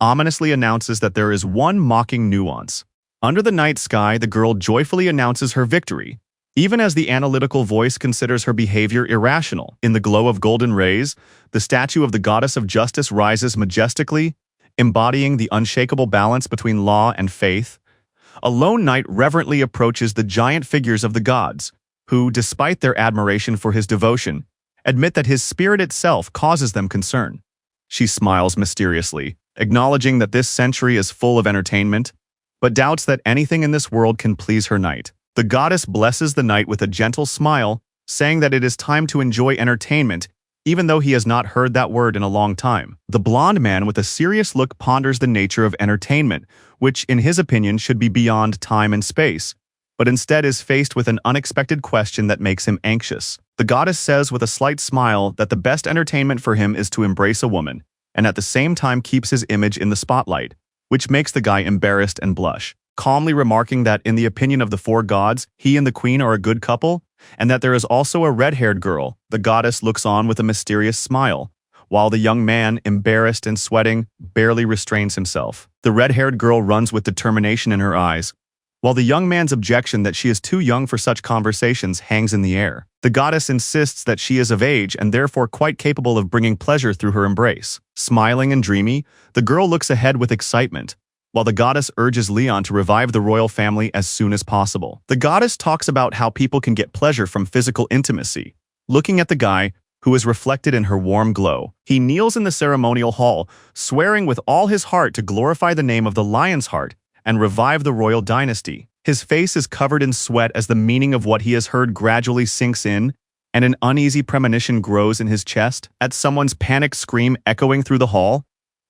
ominously announces that there is one mocking nuance. Under the night sky, the girl joyfully announces her victory, even as the analytical voice considers her behavior irrational. In the glow of golden rays, the statue of the goddess of justice rises majestically, embodying the unshakable balance between law and faith. A lone knight reverently approaches the giant figures of the gods, who, despite their admiration for his devotion, admit that his spirit itself causes them concern. She smiles mysteriously, acknowledging that this century is full of entertainment, but doubts that anything in this world can please her knight. The goddess blesses the knight with a gentle smile, saying that it is time to enjoy entertainment, even though he has not heard that word in a long time. The blonde man with a serious look ponders the nature of entertainment, which, in his opinion, should be beyond time and space, but instead is faced with an unexpected question that makes him anxious. The goddess says with a slight smile that the best entertainment for him is to embrace a woman, and at the same time keeps his image in the spotlight, which makes the guy embarrassed and blush, calmly remarking that in the opinion of the four gods, he and the queen are a good couple, and that there is also a red-haired girl. The goddess looks on with a mysterious smile, while the young man, embarrassed and sweating, barely restrains himself. The red-haired girl runs with determination in her eyes, while the young man's objection that she is too young for such conversations hangs in the air. The goddess insists that she is of age and therefore quite capable of bringing pleasure through her embrace. Smiling and dreamy, the girl looks ahead with excitement, while the goddess urges Leon to revive the royal family as soon as possible. The goddess talks about how people can get pleasure from physical intimacy, looking at the guy, who is reflected in her warm glow. He kneels in the ceremonial hall, swearing with all his heart to glorify the name of the Lion's Heart and revive the royal dynasty. His face is covered in sweat as the meaning of what he has heard gradually sinks in, and an uneasy premonition grows in his chest. At someone's panicked scream echoing through the hall,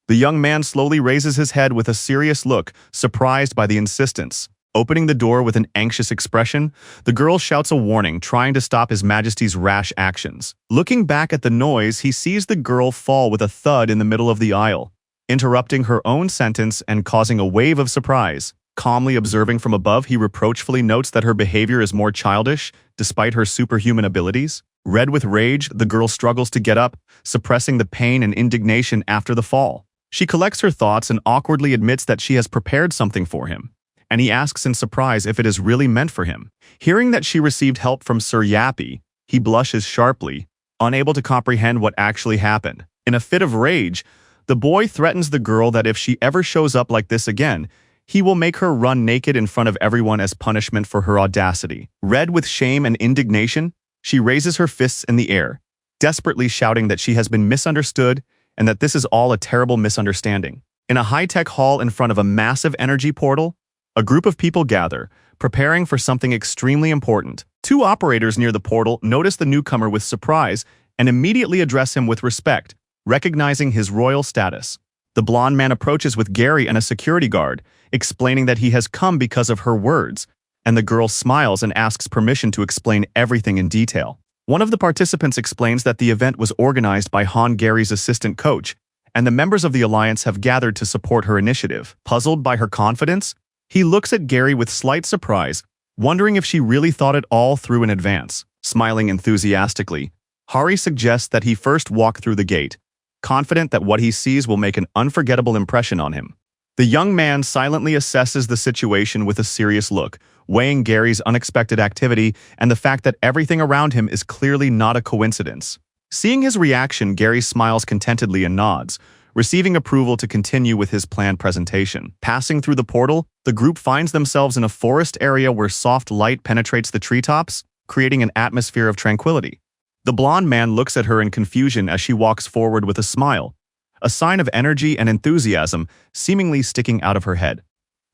the young man slowly raises his head with a serious look, surprised by the insistence. Opening the door with an anxious expression, the girl shouts a warning, trying to stop His Majesty's rash actions. Looking back at the noise, he sees the girl fall with a thud in the middle of the aisle, interrupting her own sentence and causing a wave of surprise. Calmly observing from above, he reproachfully notes that her behavior is more childish, despite her superhuman abilities. Red with rage, the girl struggles to get up, suppressing the pain and indignation after the fall. She collects her thoughts and awkwardly admits that she has prepared something for him, and he asks in surprise if it is really meant for him. Hearing that she received help from Sir Yappy, he blushes sharply, unable to comprehend what actually happened. In a fit of rage, the boy threatens the girl that if she ever shows up like this again, he will make her run naked in front of everyone as punishment for her audacity. Red with shame and indignation, she raises her fists in the air, desperately shouting that she has been misunderstood and that this is all a terrible misunderstanding. In a high-tech hall in front of a massive energy portal, a group of people gather, preparing for something extremely important. Two operators near the portal notice the newcomer with surprise and immediately address him with respect, recognizing his royal status. The blonde man approaches with Gary and a security guard, explaining that he has come because of her words, and the girl smiles and asks permission to explain everything in detail. One of the participants explains that the event was organized by Han Gary's assistant coach, and the members of the alliance have gathered to support her initiative. Puzzled by her confidence, he looks at Gary with slight surprise, wondering if she really thought it all through in advance. Smiling enthusiastically, Hari suggests that he first walk through the gate, confident that what he sees will make an unforgettable impression on him. The young man silently assesses the situation with a serious look, weighing Gary's unexpected activity and the fact that everything around him is clearly not a coincidence. Seeing his reaction, Gary smiles contentedly and nods, receiving approval to continue with his planned presentation. Passing through the portal, the group finds themselves in a forest area where soft light penetrates the treetops, creating an atmosphere of tranquility. The blonde man looks at her in confusion as she walks forward with a smile, a sign of energy and enthusiasm seemingly sticking out of her head.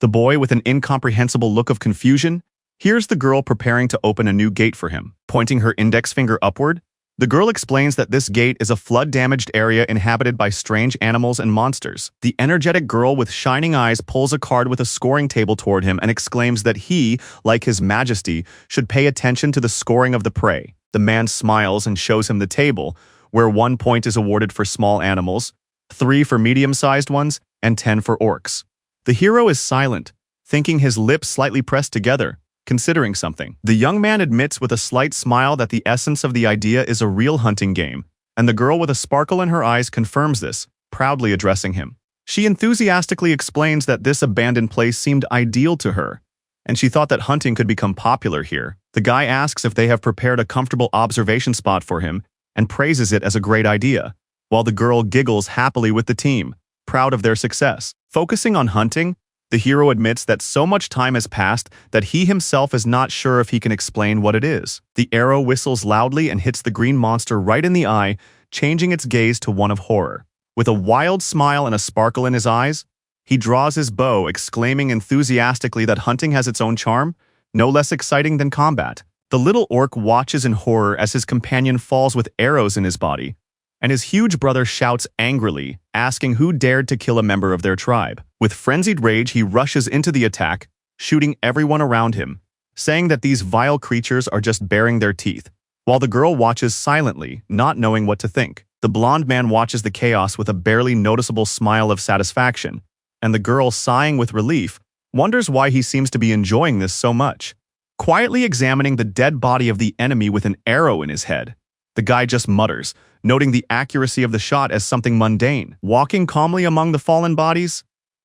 The boy, with an incomprehensible look of confusion, hears the girl preparing to open a new gate for him. Pointing her index finger upward, the girl explains that this gate is a flood-damaged area inhabited by strange animals and monsters. The energetic girl with shining eyes pulls a card with a scoring table toward him and exclaims that he, like His Majesty, should pay attention to the scoring of the prey. The man smiles and shows him the table, where 1 point is awarded for small animals, 3 for medium-sized ones, and 10 for orcs. The hero is silent, thinking, his lips slightly pressed together, considering something. The young man admits with a slight smile that the essence of the idea is a real hunting game, and the girl with a sparkle in her eyes confirms this, proudly addressing him. She enthusiastically explains that this abandoned place seemed ideal to her, and she thought that hunting could become popular here. The guy asks if they have prepared a comfortable observation spot for him and praises it as a great idea, while the girl giggles happily with the team, proud of their success. Focusing on hunting, the hero admits that so much time has passed that he himself is not sure if he can explain what it is. The arrow whistles loudly and hits the green monster right in the eye, changing its gaze to one of horror. With a wild smile and a sparkle in his eyes, he draws his bow, exclaiming enthusiastically that hunting has its own charm, no less exciting than combat. The little orc watches in horror as his companion falls with arrows in his body, and his huge brother shouts angrily, asking who dared to kill a member of their tribe. With frenzied rage, he rushes into the attack, shooting everyone around him, saying that these vile creatures are just baring their teeth, while the girl watches silently, not knowing what to think. The blonde man watches the chaos with a barely noticeable smile of satisfaction, and the girl, sighing with relief, wonders why he seems to be enjoying this so much. Quietly examining the dead body of the enemy with an arrow in his head, the guy just mutters, noting the accuracy of the shot as something mundane. Walking calmly among the fallen bodies,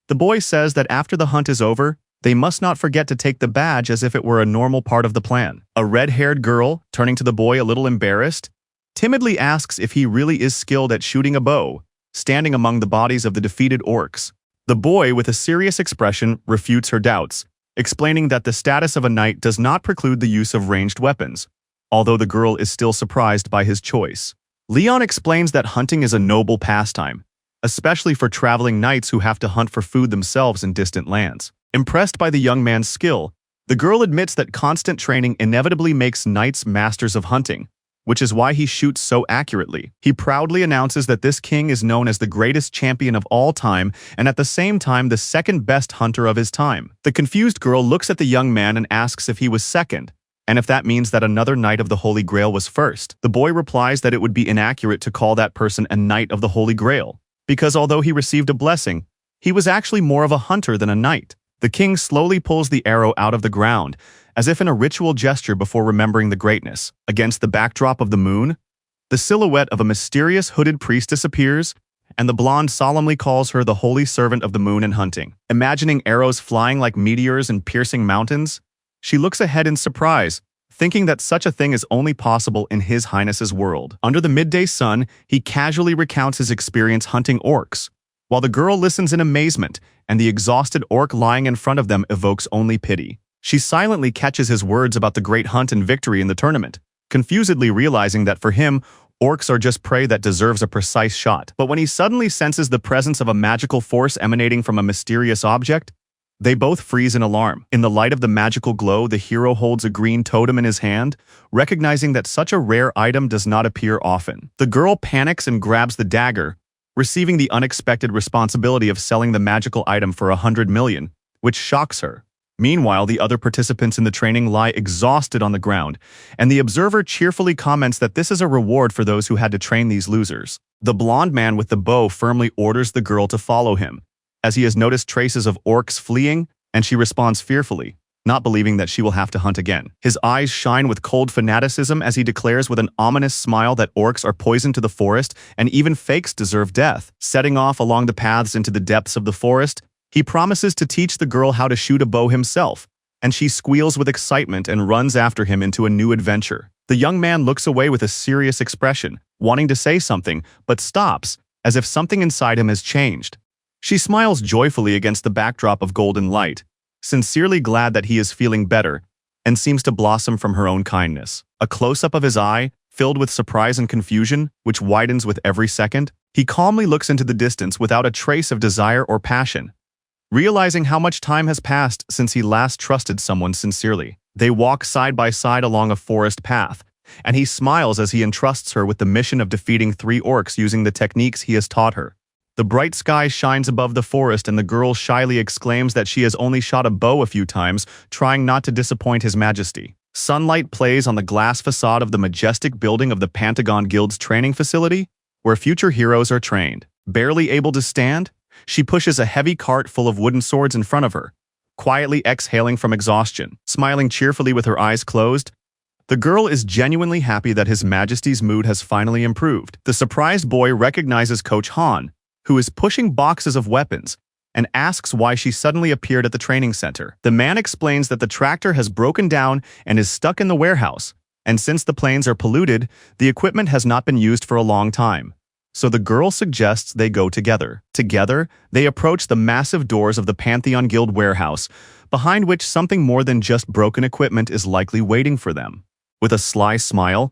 the boy says that after the hunt is over, they must not forget to take the badge as if it were a normal part of the plan. A red-haired girl, turning to the boy a little embarrassed, timidly asks if he really is skilled at shooting a bow, standing among the bodies of the defeated orcs. The boy, with a serious expression, refutes her doubts, explaining that the status of a knight does not preclude the use of ranged weapons, although the girl is still surprised by his choice. Leon explains that hunting is a noble pastime, especially for traveling knights who have to hunt for food themselves in distant lands. Impressed by the young man's skill, the girl admits that constant training inevitably makes knights masters of hunting, which is why he shoots so accurately. He proudly announces that this king is known as the greatest champion of all time and at the same time the second best hunter of his time. The confused girl looks at the young man and asks if he was second, and if that means that another knight of the Holy Grail was first. The boy replies that it would be inaccurate to call that person a knight of the Holy Grail, because although he received a blessing, he was actually more of a hunter than a knight. The king slowly pulls the arrow out of the ground, as if in a ritual gesture before remembering the greatness. Against the backdrop of the moon, the silhouette of a mysterious hooded priestess appears, and the blonde solemnly calls her the holy servant of the moon and hunting. Imagining arrows flying like meteors and piercing mountains, she looks ahead in surprise, thinking that such a thing is only possible in His Highness's world. Under the midday sun, he casually recounts his experience hunting orcs, while the girl listens in amazement, and the exhausted orc lying in front of them evokes only pity. She silently catches his words about the great hunt and victory in the tournament, confusedly realizing that for him, orcs are just prey that deserves a precise shot. But when he suddenly senses the presence of a magical force emanating from a mysterious object, they both freeze in alarm. In the light of the magical glow, the hero holds a green totem in his hand, recognizing that such a rare item does not appear often. The girl panics and grabs the dagger, receiving the unexpected responsibility of selling the magical item for 100 million, which shocks her. Meanwhile, the other participants in the training lie exhausted on the ground, and the observer cheerfully comments that this is a reward for those who had to train these losers. The blonde man with the bow firmly orders the girl to follow him, as he has noticed traces of orcs fleeing, and she responds fearfully, not believing that she will have to hunt again. His eyes shine with cold fanaticism as he declares with an ominous smile that orcs are poison to the forest and even fakes deserve death. Setting off along the paths into the depths of the forest, he promises to teach the girl how to shoot a bow himself, and she squeals with excitement and runs after him into a new adventure. The young man looks away with a serious expression, wanting to say something, but stops, as if something inside him has changed. She smiles joyfully against the backdrop of golden light, sincerely glad that he is feeling better, and seems to blossom from her own kindness. A close-up of his eye, filled with surprise and confusion, which widens with every second, he calmly looks into the distance without a trace of desire or passion, realizing how much time has passed since he last trusted someone sincerely. They walk side by side along a forest path, and he smiles as he entrusts her with the mission of defeating 3 orcs using the techniques he has taught her. The bright sky shines above the forest, and the girl shyly exclaims that she has only shot a bow a few times, trying not to disappoint His Majesty. Sunlight plays on the glass facade of the majestic building of the Pentagon Guild's training facility, where future heroes are trained. Barely able to stand, she pushes a heavy cart full of wooden swords in front of her, quietly exhaling from exhaustion. Smiling cheerfully with her eyes closed, the girl is genuinely happy that His Majesty's mood has finally improved. The surprised boy recognizes Coach Han, who is pushing boxes of weapons, and asks why she suddenly appeared at the training center. The man explains that the tractor has broken down and is stuck in the warehouse, and since the planes are polluted, the equipment has not been used for a long time. So the girl suggests they go together. Together, they approach the massive doors of the Pantheon Guild warehouse, behind which something more than just broken equipment is likely waiting for them. With a sly smile,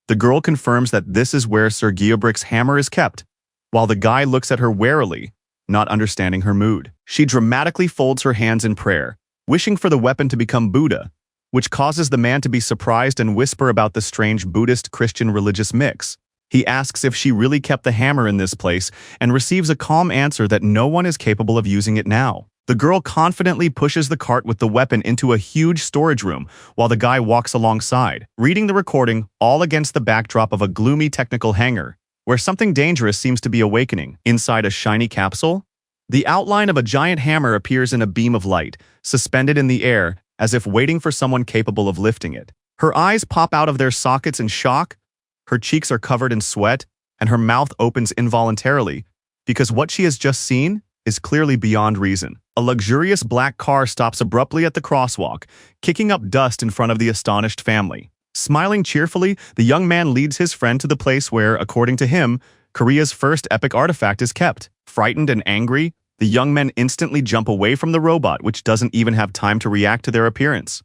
the girl confirms that this is where Sir Geobrick's hammer is kept, while the guy looks at her warily, not understanding her mood. She dramatically folds her hands in prayer, wishing for the weapon to become Buddha, which causes the man to be surprised and whisper about the strange Buddhist-Christian religious mix. He asks if she really kept the hammer in this place and receives a calm answer that no one is capable of using it now. The girl confidently pushes the cart with the weapon into a huge storage room while the guy walks alongside, reading the recording all against the backdrop of a gloomy technical hangar, where something dangerous seems to be awakening. Inside a shiny capsule, the outline of a giant hammer appears in a beam of light, suspended in the air, as if waiting for someone capable of lifting it. Her eyes pop out of their sockets in shock, her cheeks are covered in sweat, and her mouth opens involuntarily, because what she has just seen is clearly beyond reason. A luxurious black car stops abruptly at the crosswalk, kicking up dust in front of the astonished family. Smiling cheerfully, the young man leads his friend to the place where, according to him, Korea's first epic artifact is kept. Frightened and angry, the young men instantly jump away from the robot, which doesn't even have time to react to their appearance.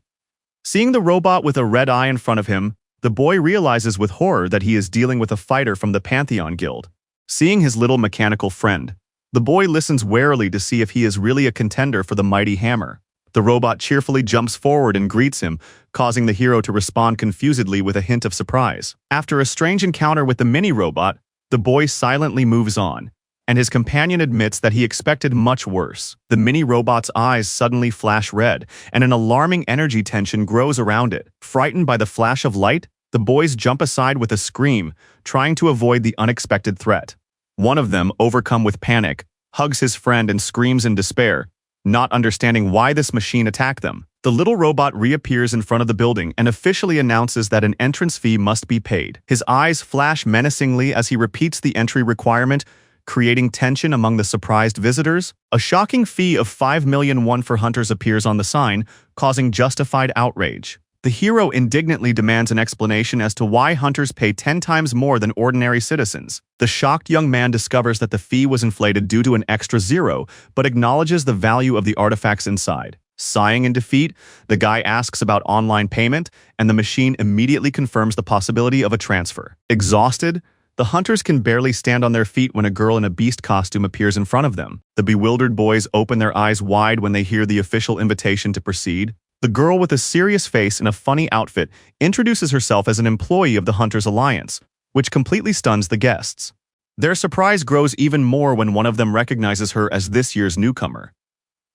Seeing the robot with a red eye in front of him, the boy realizes with horror that he is dealing with a fighter from the Pantheon Guild. Seeing his little mechanical friend, the boy listens warily to see if he is really a contender for the mighty hammer. The robot cheerfully jumps forward and greets him, causing the hero to respond confusedly with a hint of surprise. After a strange encounter with the mini-robot, the boy silently moves on, and his companion admits that he expected much worse. The mini-robot's eyes suddenly flash red, and an alarming energy tension grows around it. Frightened by the flash of light, the boys jump aside with a scream, trying to avoid the unexpected threat. One of them, overcome with panic, hugs his friend and screams in despair, not understanding why this machine attacked them. The little robot reappears in front of the building and officially announces that an entrance fee must be paid. His eyes flash menacingly as he repeats the entry requirement, creating tension among the surprised visitors. A shocking fee of 5 million won for hunters appears on the sign, causing justified outrage. The hero indignantly demands an explanation as to why hunters pay 10 times more than ordinary citizens. The shocked young man discovers that the fee was inflated due to an extra zero, but acknowledges the value of the artifacts inside. Sighing in defeat, the guy asks about online payment, and the machine immediately confirms the possibility of a transfer. Exhausted, the hunters can barely stand on their feet when a girl in a beast costume appears in front of them. The bewildered boys open their eyes wide when they hear the official invitation to proceed. The girl with a serious face and a funny outfit introduces herself as an employee of the Hunters Alliance, which completely stuns the guests. Their surprise grows even more when one of them recognizes her as this year's newcomer.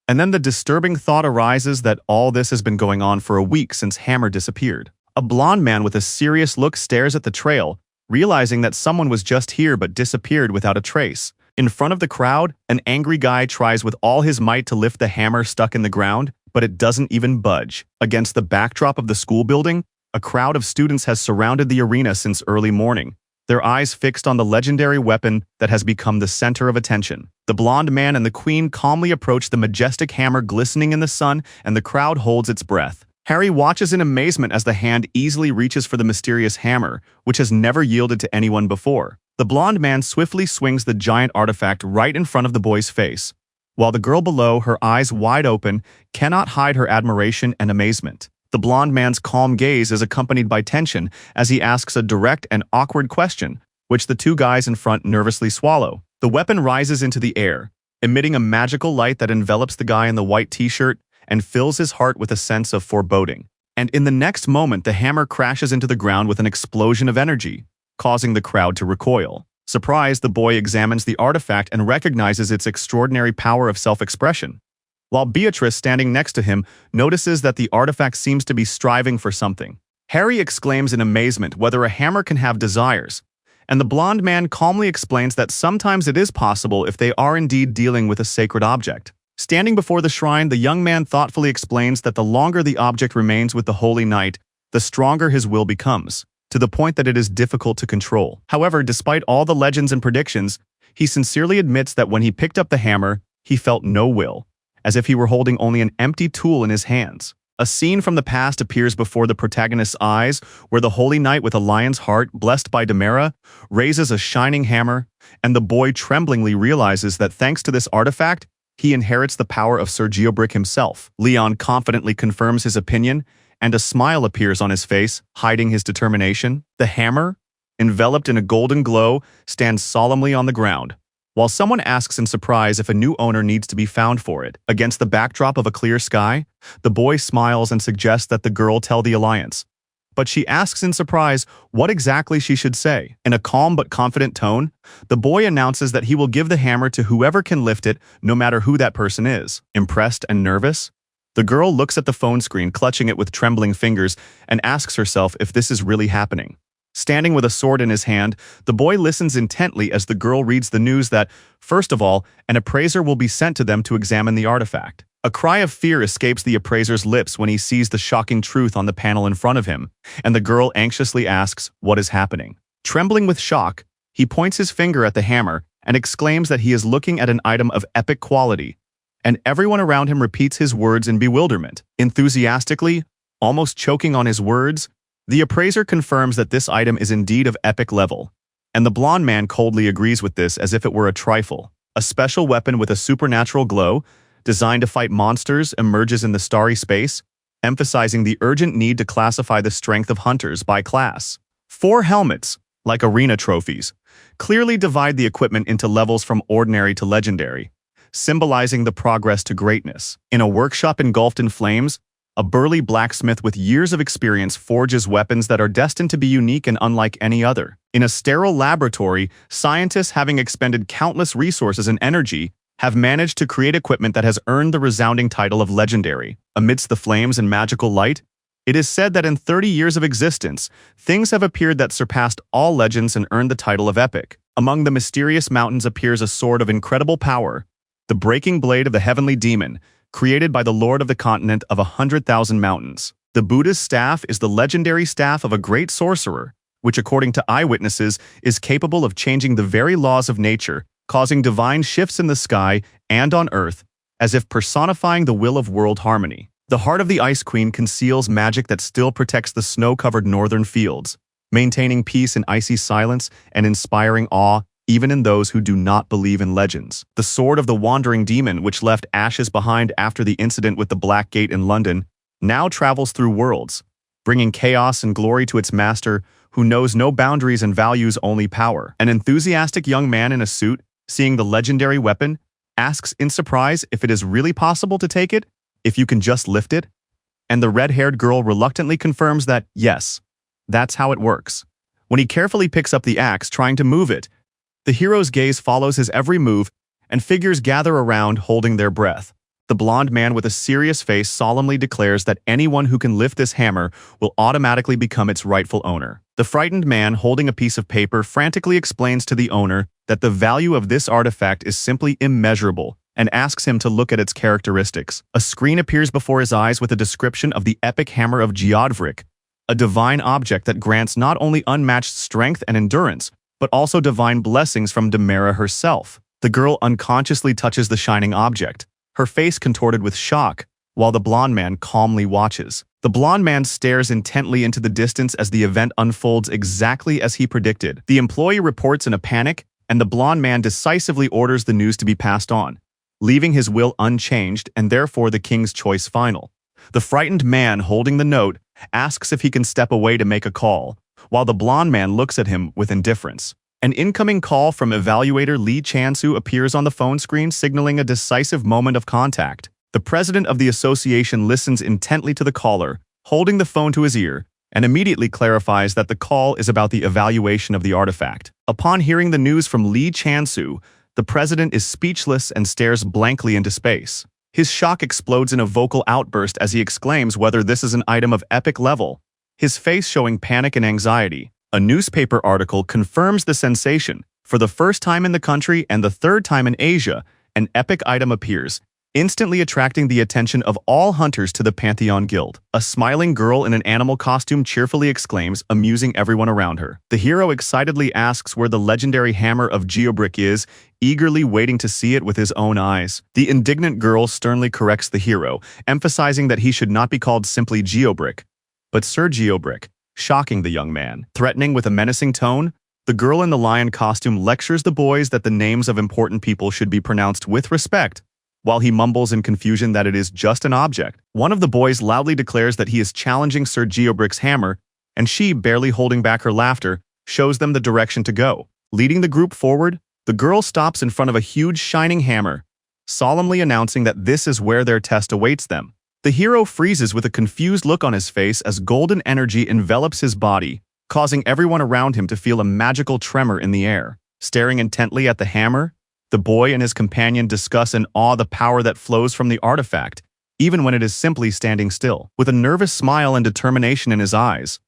And then the disturbing thought arises that all this has been going on for a week since Hammer disappeared. A blonde man with a serious look stares at the trail, realizing that someone was just here but disappeared without a trace. In front of the crowd, an angry guy tries with all his might to lift the hammer stuck in the ground, but it doesn't even budge. Against the backdrop of the school building, a crowd of students has surrounded the arena since early morning, their eyes fixed on the legendary weapon that has become the center of attention. The blonde man and the queen calmly approach the majestic hammer glistening in the sun, and the crowd holds its breath. Harry watches in amazement as the hand easily reaches for the mysterious hammer, which has never yielded to anyone before. The blonde man swiftly swings the giant artifact right in front of the boy's face, while the girl below, her eyes wide open, cannot hide her admiration and amazement. The blonde man's calm gaze is accompanied by tension as he asks a direct and awkward question, which the two guys in front nervously swallow. The weapon rises into the air, emitting a magical light that envelops the guy in the white t-shirt and fills his heart with a sense of foreboding. And in the next moment, the hammer crashes into the ground with an explosion of energy, causing the crowd to recoil. Surprised, the boy examines the artifact and recognizes its extraordinary power of self-expression, while Beatrice, standing next to him, notices that the artifact seems to be striving for something. Harry exclaims in amazement whether a hammer can have desires, and the blonde man calmly explains that sometimes it is possible if they are indeed dealing with a sacred object. Standing before the shrine, the young man thoughtfully explains that the longer the object remains with the Holy Knight, the stronger his will becomes, to the point that it is difficult to control. However, despite all the legends and predictions, he sincerely admits that when he picked up the hammer, he felt no will, as if he were holding only an empty tool in his hands. A scene from the past appears before the protagonist's eyes, where the Holy Knight with a lion's heart, blessed by Demera, raises a shining hammer, and the boy tremblingly realizes that thanks to this artifact, he inherits the power of Sir Geobrick himself. Leon confidently confirms his opinion, and a smile appears on his face, hiding his determination. The hammer, enveloped in a golden glow, stands solemnly on the ground, while someone asks in surprise if a new owner needs to be found for it. Against the backdrop of a clear sky, the boy smiles and suggests that the girl tell the Alliance, but she asks in surprise what exactly she should say. In a calm but confident tone, the boy announces that he will give the hammer to whoever can lift it, no matter who that person is. Impressed and nervous, the girl looks at the phone screen, clutching it with trembling fingers, and asks herself if this is really happening. Standing with a sword in his hand, the boy listens intently as the girl reads the news that, first of all, an appraiser will be sent to them to examine the artifact. A cry of fear escapes the appraiser's lips when he sees the shocking truth on the panel in front of him, and the girl anxiously asks what is happening. Trembling with shock, he points his finger at the hammer and exclaims that he is looking at an item of epic quality, and everyone around him repeats his words in bewilderment. Enthusiastically, almost choking on his words, the appraiser confirms that this item is indeed of epic level, and the blonde man coldly agrees with this as if it were a trifle. A special weapon with a supernatural glow, designed to fight monsters, emerges in the starry space, emphasizing the urgent need to classify the strength of hunters by class. 4 helmets, like arena trophies, clearly divide the equipment into levels from ordinary to legendary, symbolizing the progress to greatness. In a workshop engulfed in flames, a burly blacksmith with years of experience forges weapons that are destined to be unique and unlike any other. In a sterile laboratory, scientists, having expended countless resources and energy, have managed to create equipment that has earned the resounding title of legendary. Amidst the flames and magical light, it is said that in 30 years of existence, things have appeared that surpassed all legends and earned the title of epic. Among the mysterious mountains appears a sword of incredible power, the breaking blade of the heavenly demon, created by the lord of the continent of 100,000 mountains. The Buddha's staff is the legendary staff of a great sorcerer, which according to eyewitnesses is capable of changing the very laws of nature, causing divine shifts in the sky and on earth, as if personifying the will of world harmony. The heart of the Ice Queen conceals magic that still protects the snow-covered northern fields, maintaining peace in icy silence and inspiring awe even in those who do not believe in legends. The sword of the wandering demon, which left ashes behind after the incident with the Black Gate in London, now travels through worlds, bringing chaos and glory to its master, who knows no boundaries and values only power. An enthusiastic young man in a suit, seeing the legendary weapon, asks in surprise if it is really possible to take it, if you can just lift it, and the red-haired girl reluctantly confirms that, yes, that's how it works. When he carefully picks up the axe, trying to move it, the hero's gaze follows his every move, and figures gather around holding their breath. The blonde man with a serious face solemnly declares that anyone who can lift this hammer will automatically become its rightful owner. The frightened man holding a piece of paper frantically explains to the owner that the value of this artifact is simply immeasurable, and asks him to look at its characteristics. A screen appears before his eyes with a description of the epic hammer of Geodvrik, a divine object that grants not only unmatched strength and endurance, but also divine blessings from Demera herself. The girl unconsciously touches the shining object, her face contorted with shock, while the blonde man calmly watches. The blonde man stares intently into the distance as the event unfolds exactly as he predicted. The employee reports in a panic, and the blonde man decisively orders the news to be passed on, leaving his will unchanged and therefore the king's choice final. The frightened man holding the note asks if he can step away to make a call, while the blonde man looks at him with indifference. An incoming call from evaluator Lee Chansu appears on the phone screen, signaling a decisive moment of contact. The president of the association listens intently to the caller, holding the phone to his ear, and immediately clarifies that the call is about the evaluation of the artifact. Upon hearing the news from Lee Chansu, the president is speechless and stares blankly into space. His shock explodes in a vocal outburst as he exclaims whether this is an item of epic level, his face showing panic and anxiety. A newspaper article confirms the sensation. For the first time in the country and the third time in Asia, an epic item appears, instantly attracting the attention of all hunters to the Pantheon Guild. A smiling girl in an animal costume cheerfully exclaims, amusing everyone around her. The hero excitedly asks where the legendary hammer of Geobrik is, eagerly waiting to see it with his own eyes. The indignant girl sternly corrects the hero, emphasizing that he should not be called simply Geobrik, but Sir Geobrik, shocking the young man. Threatening with a menacing tone, the girl in the lion costume lectures the boys that the names of important people should be pronounced with respect, while he mumbles in confusion that it is just an object. One of the boys loudly declares that he is challenging Sir Geobrik's hammer, and she, barely holding back her laughter, shows them the direction to go. Leading the group forward, the girl stops in front of a huge shining hammer, solemnly announcing that this is where their test awaits them. The hero freezes with a confused look on his face as golden energy envelops his body, causing everyone around him to feel a magical tremor in the air. Staring intently at the hammer, the boy and his companion discuss in awe the power that flows from the artifact, even when it is simply standing still. With a nervous smile and determination in his eyes,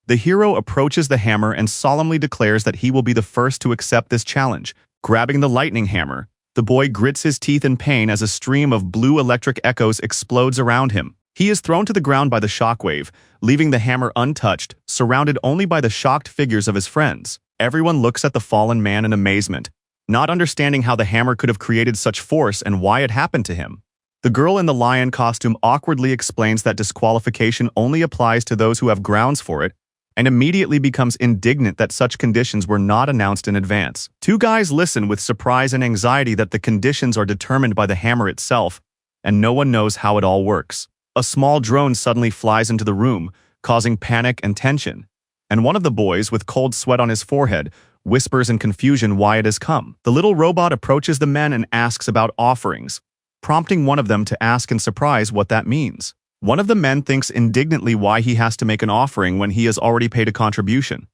the hero approaches the hammer and solemnly declares that he will be the first to accept this challenge. Grabbing the lightning hammer, the boy grits his teeth in pain as a stream of blue electric echoes explodes around him. He is thrown to the ground by the shockwave, leaving the hammer untouched, surrounded only by the shocked figures of his friends. Everyone looks at the fallen man in amazement, not understanding how the hammer could have created such force and why it happened to him. The girl in the lion costume awkwardly explains that disqualification only applies to those who have grounds for it, and immediately becomes indignant that such conditions were not announced in advance. Two guys listen with surprise and anxiety that the conditions are determined by the hammer itself, and no one knows how it all works. A small drone suddenly flies into the room, causing panic and tension, and one of the boys, with cold sweat on his forehead, whispers in confusion why it has come. The little robot approaches the men and asks about offerings, prompting one of them to ask in surprise what that means. One of the men thinks indignantly why he has to make an offering when he has already paid a contribution,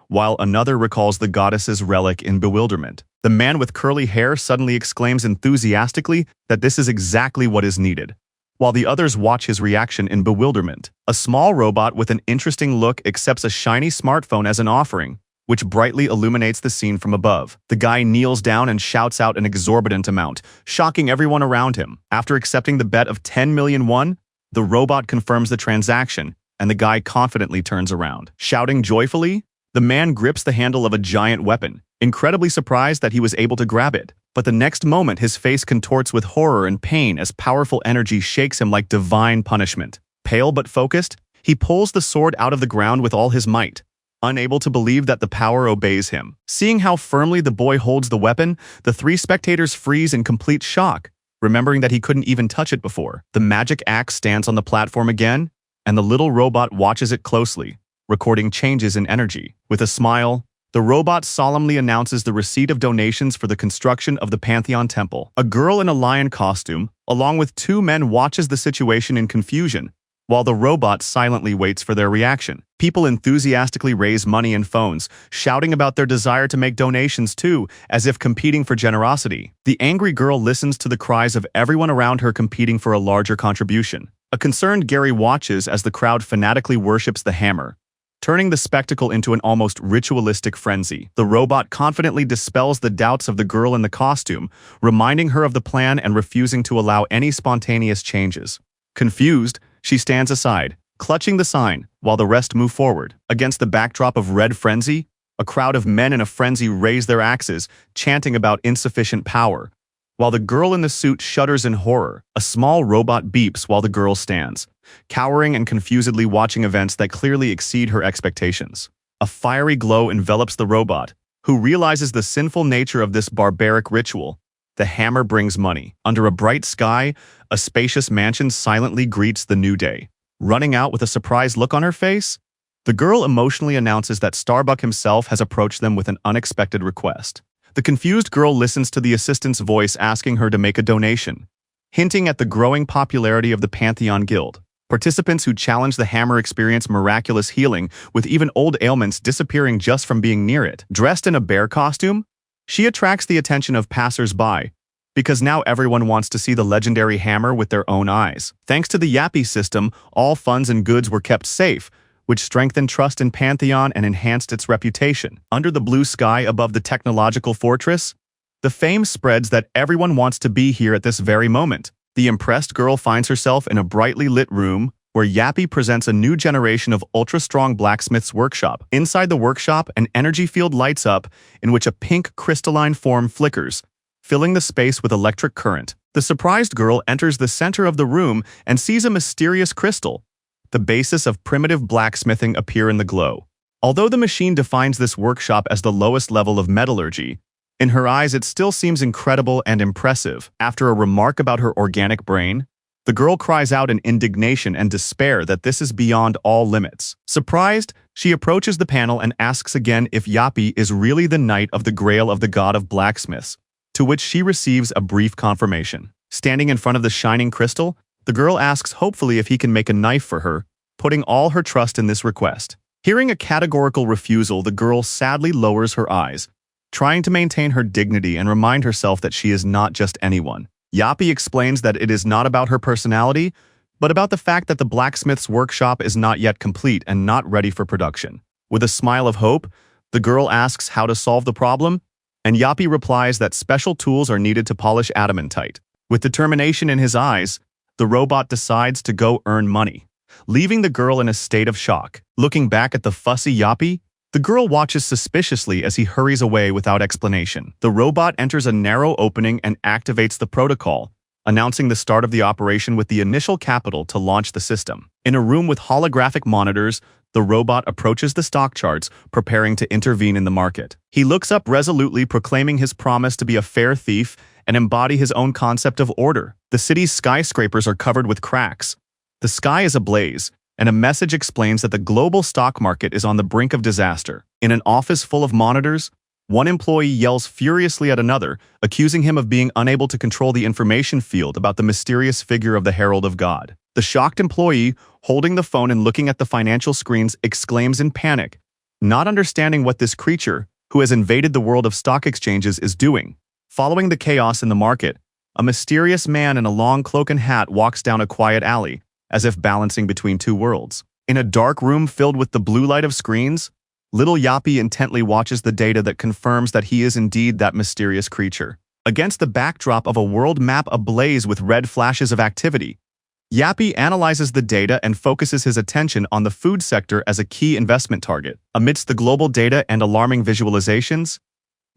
while another recalls the goddess's relic in bewilderment. The man with curly hair suddenly exclaims enthusiastically that this is exactly what is needed, while the others watch his reaction in bewilderment. A small robot with an interesting look accepts a shiny smartphone as an offering, which brightly illuminates the scene from above. The guy kneels down and shouts out an exorbitant amount, shocking everyone around him. After accepting the bet of 10 million won, the robot confirms the transaction, and the guy confidently turns around. Shouting joyfully, the man grips the handle of a giant weapon, incredibly surprised that he was able to grab it. But the next moment, his face contorts with horror and pain as powerful energy shakes him like divine punishment. Pale but focused, he pulls the sword out of the ground with all his might, unable to believe that the power obeys him. Seeing how firmly the boy holds the weapon, the three spectators freeze in complete shock, remembering that he couldn't even touch it before. The magic axe stands on the platform again, and the little robot watches it closely, recording changes in energy. With a smile, the robot solemnly announces the receipt of donations for the construction of the Pantheon Temple. A girl in a lion costume, along with two men, watches the situation in confusion, while the robot silently waits for their reaction. People enthusiastically raise money and phones, shouting about their desire to make donations too, as if competing for generosity. The angry girl listens to the cries of everyone around her competing for a larger contribution. A concerned Gary watches as the crowd fanatically worships the hammer, turning the spectacle into an almost ritualistic frenzy. The robot confidently dispels the doubts of the girl in the costume, reminding her of the plan and refusing to allow any spontaneous changes. Confused, she stands aside, clutching the sign, while the rest move forward. Against the backdrop of red frenzy, a crowd of men in a frenzy raise their axes, chanting about insufficient power, while the girl in the suit shudders in horror. A small robot beeps while the girl stands, cowering and confusedly watching events that clearly exceed her expectations. A fiery glow envelops the robot, who realizes the sinful nature of this barbaric ritual. The hammer brings money. Under a bright sky, a spacious mansion silently greets the new day. Running out with a surprised look on her face, the girl emotionally announces that Starbuck himself has approached them with an unexpected request. The confused girl listens to the assistant's voice asking her to make a donation, hinting at the growing popularity of the Pantheon Guild. Participants who challenge the hammer experience miraculous healing, with even old ailments disappearing just from being near it. Dressed in a bear costume, she attracts the attention of passers-by, because now everyone wants to see the legendary hammer with their own eyes. Thanks to the Yappy system, all funds and goods were kept safe, which strengthened trust in Pantheon and enhanced its reputation. Under the blue sky above the technological fortress, the fame spreads that everyone wants to be here at this very moment. The impressed girl finds herself in a brightly lit room where Yappy presents a new generation of ultra-strong blacksmith's workshop. Inside the workshop, an energy field lights up in which a pink crystalline form flickers, filling the space with electric current. The surprised girl enters the center of the room and sees a mysterious crystal, the basis of primitive blacksmithing, appear in the glow. Although the machine defines this workshop as the lowest level of metallurgy, in her eyes it still seems incredible and impressive. After a remark about her organic brain, the girl cries out in indignation and despair that this is beyond all limits. Surprised, she approaches the panel and asks again if Yappy is really the knight of the Grail of the God of Blacksmiths, to which she receives a brief confirmation. Standing in front of the shining crystal, The girl asks hopefully if he can make a knife for her, putting all her trust in this request. Hearing a categorical refusal, the girl sadly lowers her eyes, trying to maintain her dignity and remind herself that she is not just anyone. Yapi explains that it is not about her personality, but about the fact that the blacksmith's workshop is not yet complete and not ready for production. With a smile of hope, the girl asks how to solve the problem, and Yapi replies that special tools are needed to polish adamantite. With determination in his eyes, the robot decides to go earn money, leaving the girl in a state of shock. Looking back at the fussy Yapi, the girl watches suspiciously as he hurries away without explanation. The robot enters a narrow opening and activates the protocol, announcing the start of the operation with the initial capital to launch the system. In a room with holographic monitors, the robot approaches the stock charts, preparing to intervene in the market. He looks up resolutely, proclaiming his promise to be a fair thief and embody his own concept of order. The city's skyscrapers are covered with cracks. The sky is ablaze, and a message explains that the global stock market is on the brink of disaster. In an office full of monitors, one employee yells furiously at another, accusing him of being unable to control the information field about the mysterious figure of the Herald of God. The shocked employee, holding the phone and looking at the financial screens, exclaims in panic, not understanding what this creature, who has invaded the world of stock exchanges, is doing. Following the chaos in the market, a mysterious man in a long cloak and hat walks down a quiet alley, as if balancing between two worlds. In a dark room filled with the blue light of screens, little Yapi intently watches the data that confirms that he is indeed that mysterious creature. Against the backdrop of a world map ablaze with red flashes of activity, Yapi analyzes the data and focuses his attention on the food sector as a key investment target. Amidst the global data and alarming visualizations,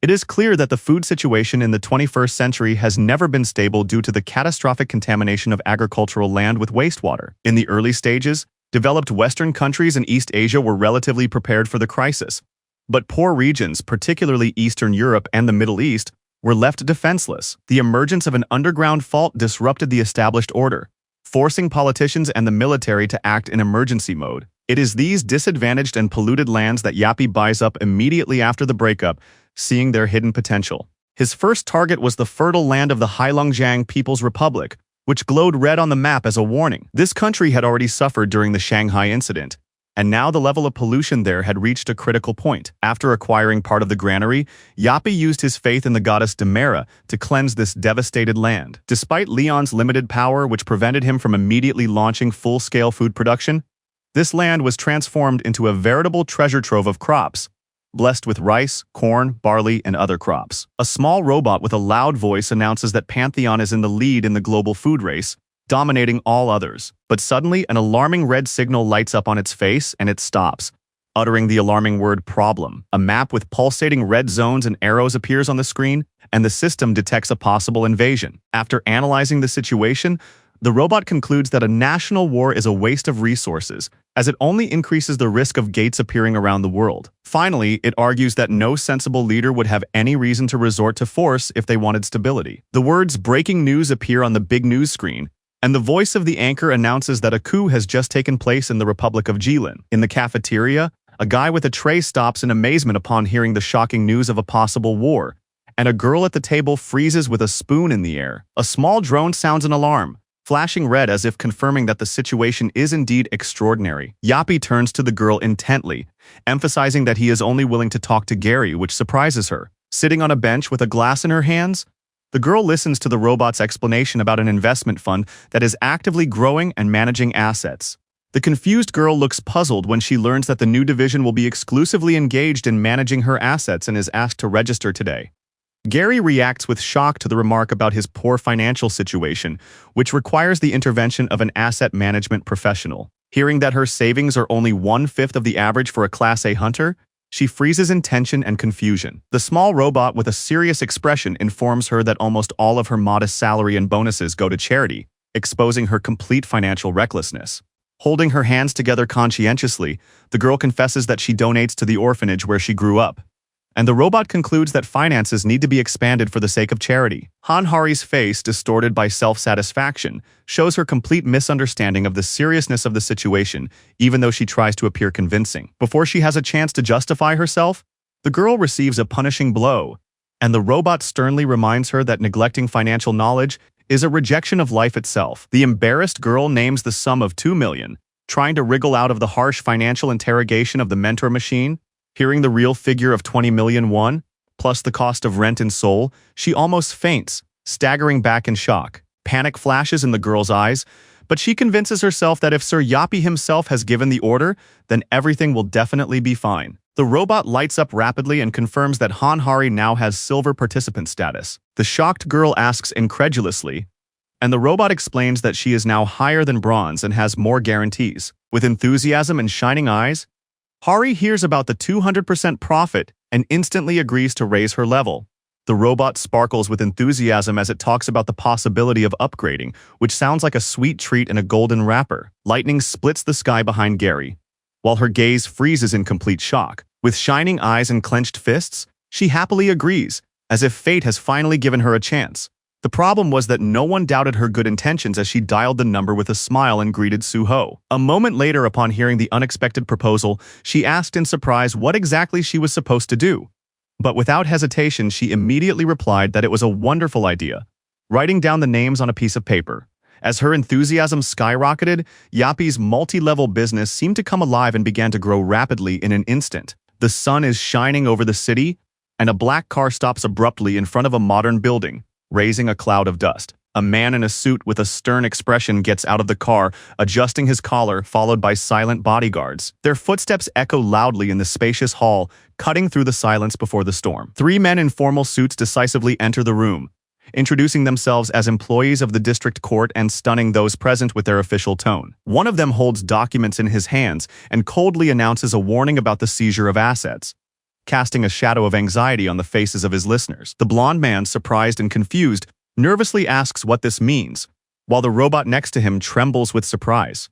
it is clear that the food situation in the 21st century has never been stable due to the catastrophic contamination of agricultural land with wastewater. In the early stages, developed Western countries in East Asia were relatively prepared for the crisis, but poor regions, particularly Eastern Europe and the Middle East, were left defenseless. The emergence of an underground fault disrupted the established order, forcing politicians and the military to act in emergency mode. It is these disadvantaged and polluted lands that Yapi buys up immediately after the breakup, seeing their hidden potential. His first target was the fertile land of the Heilongjiang People's Republic, which glowed red on the map as a warning. This country had already suffered during the Shanghai incident, and now the level of pollution there had reached a critical point. After acquiring part of the granary, Yapi used his faith in the goddess Demera to cleanse this devastated land. Despite Leon's limited power, which prevented him from immediately launching full-scale food production, this land was transformed into a veritable treasure trove of crops, blessed with rice, corn, barley, and other crops. A small robot with a loud voice announces that Pantheon is in the lead in the global food race, dominating all others. But suddenly, an alarming red signal lights up on its face and it stops, uttering the alarming word problem. A map with pulsating red zones and arrows appears on the screen, and the system detects a possible invasion. After analyzing the situation, the robot concludes that a national war is a waste of resources, as it only increases the risk of gates appearing around the world. Finally, it argues that no sensible leader would have any reason to resort to force if they wanted stability. The words "breaking news" appear on the big news screen, and the voice of the anchor announces that a coup has just taken place in the Republic of Jilin. In the cafeteria, a guy with a tray stops in amazement upon hearing the shocking news of a possible war, and a girl at the table freezes with a spoon in the air. A small drone sounds an alarm, flashing red as if confirming that the situation is indeed extraordinary. Yapi turns to the girl intently, emphasizing that he is only willing to talk to Gary, which surprises her. Sitting on a bench with a glass in her hands, the girl listens to the robot's explanation about an investment fund that is actively growing and managing assets. The confused girl looks puzzled when she learns that the new division will be exclusively engaged in managing her assets and is asked to register today. Gary reacts with shock to the remark about his poor financial situation, which requires the intervention of an asset management professional. Hearing that her savings are only 1/5 of the average for a Class A hunter, she freezes in tension and confusion. The small robot with a serious expression informs her that almost all of her modest salary and bonuses go to charity, exposing her complete financial recklessness. Holding her hands together conscientiously, the girl confesses that she donates to the orphanage where she grew up, and the robot concludes that finances need to be expanded for the sake of charity. Hanhari's face, distorted by self-satisfaction, shows her complete misunderstanding of the seriousness of the situation, even though she tries to appear convincing. Before she has a chance to justify herself, the girl receives a punishing blow, and the robot sternly reminds her that neglecting financial knowledge is a rejection of life itself. The embarrassed girl names the sum of 2 million, trying to wriggle out of the harsh financial interrogation of the mentor machine. Hearing the real figure of 20 million won, plus the cost of rent in Seoul, she almost faints, staggering back in shock. Panic flashes in the girl's eyes, but she convinces herself that if Sir Yapi himself has given the order, then everything will definitely be fine. The robot lights up rapidly and confirms that Hanhari now has silver participant status. The shocked girl asks incredulously, and the robot explains that she is now higher than bronze and has more guarantees. With enthusiasm and shining eyes, Hari hears about the 200% profit and instantly agrees to raise her level. The robot sparkles with enthusiasm as it talks about the possibility of upgrading, which sounds like a sweet treat in a golden wrapper. Lightning splits the sky behind Gary, while her gaze freezes in complete shock. With shining eyes and clenched fists, she happily agrees, as if fate has finally given her a chance. The problem was that no one doubted her good intentions as she dialed the number with a smile and greeted Suho. A moment later, upon hearing the unexpected proposal, she asked in surprise what exactly she was supposed to do. But without hesitation, she immediately replied that it was a wonderful idea, writing down the names on a piece of paper. As her enthusiasm skyrocketed, Yapi's multi-level business seemed to come alive and began to grow rapidly in an instant. The sun is shining over the city, and a black car stops abruptly in front of a modern building, raising a cloud of dust. A man in a suit with a stern expression gets out of the car, adjusting his collar, followed by silent bodyguards. Their footsteps echo loudly in the spacious hall, cutting through the silence before the storm. 3 men in formal suits decisively enter the room, introducing themselves as employees of the district court and stunning those present with their official tone. One of them holds documents in his hands and coldly announces a warning about the seizure of assets, casting a shadow of anxiety on the faces of his listeners. The blonde man, surprised and confused, nervously asks what this means, while the robot next to him trembles with surprise.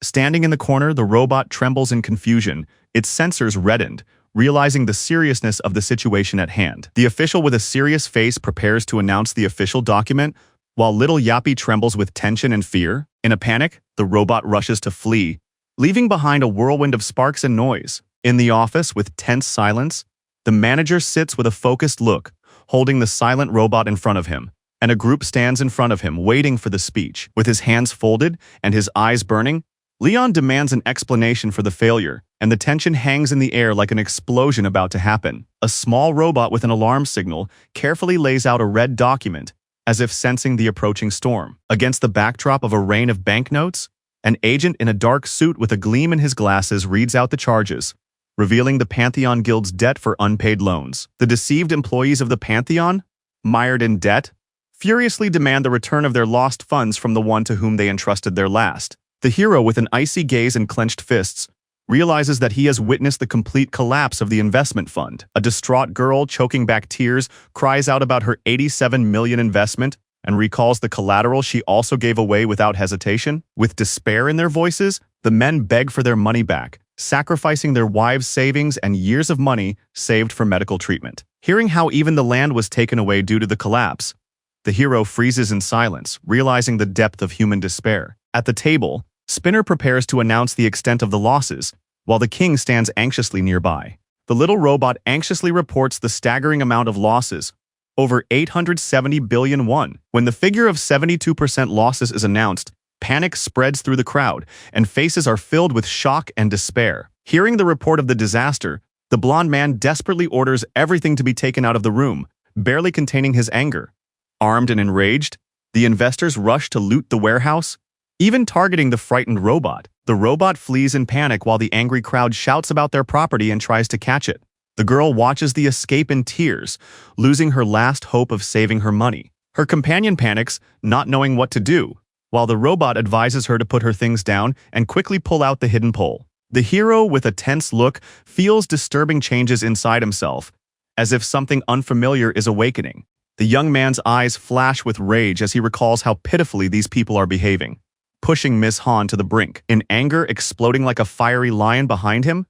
Standing in the corner, the robot trembles in confusion, its sensors reddened, realizing the seriousness of the situation at hand. The official with a serious face prepares to announce the official document, while little Yapi trembles with tension and fear. In a panic, the robot rushes to flee, leaving behind a whirlwind of sparks and noise. In the office, with tense silence, the manager sits with a focused look, holding the silent robot in front of him, and a group stands in front of him, waiting for the speech. With his hands folded and his eyes burning, Leon demands an explanation for the failure, and the tension hangs in the air like an explosion about to happen. A small robot with an alarm signal carefully lays out a red document, as if sensing the approaching storm. Against the backdrop of a rain of banknotes, an agent in a dark suit with a gleam in his glasses reads out the charges, revealing the Pantheon Guild's debt for unpaid loans. The deceived employees of the Pantheon, mired in debt, furiously demand the return of their lost funds from the one to whom they entrusted their last. The hero, with an icy gaze and clenched fists, realizes that he has witnessed the complete collapse of the investment fund. A distraught girl, choking back tears, cries out about her 87 million investment and recalls the collateral she also gave away without hesitation. With despair in their voices, the men beg for their money back, sacrificing their wives' savings and years of money saved for medical treatment. Hearing how even the land was taken away due to the collapse, the hero freezes in silence, realizing the depth of human despair. At the table, Spinner prepares to announce the extent of the losses, while the king stands anxiously nearby. The little robot anxiously reports the staggering amount of losses, over 870 billion won. When the figure of 72% losses is announced, panic spreads through the crowd, and faces are filled with shock and despair. Hearing the report of the disaster, the blonde man desperately orders everything to be taken out of the room, barely containing his anger. Armed and enraged, the investors rush to loot the warehouse, even targeting the frightened robot. The robot flees in panic while the angry crowd shouts about their property and tries to catch it. The girl watches the escape in tears, losing her last hope of saving her money. Her companion panics, not knowing what to do, while the robot advises her to put her things down and quickly pull out the hidden pole. The hero, with a tense look, feels disturbing changes inside himself, as if something unfamiliar is awakening. The young man's eyes flash with rage as he recalls how pitifully these people are behaving, pushing Miss Han to the brink. In anger, exploding like a fiery lion behind him,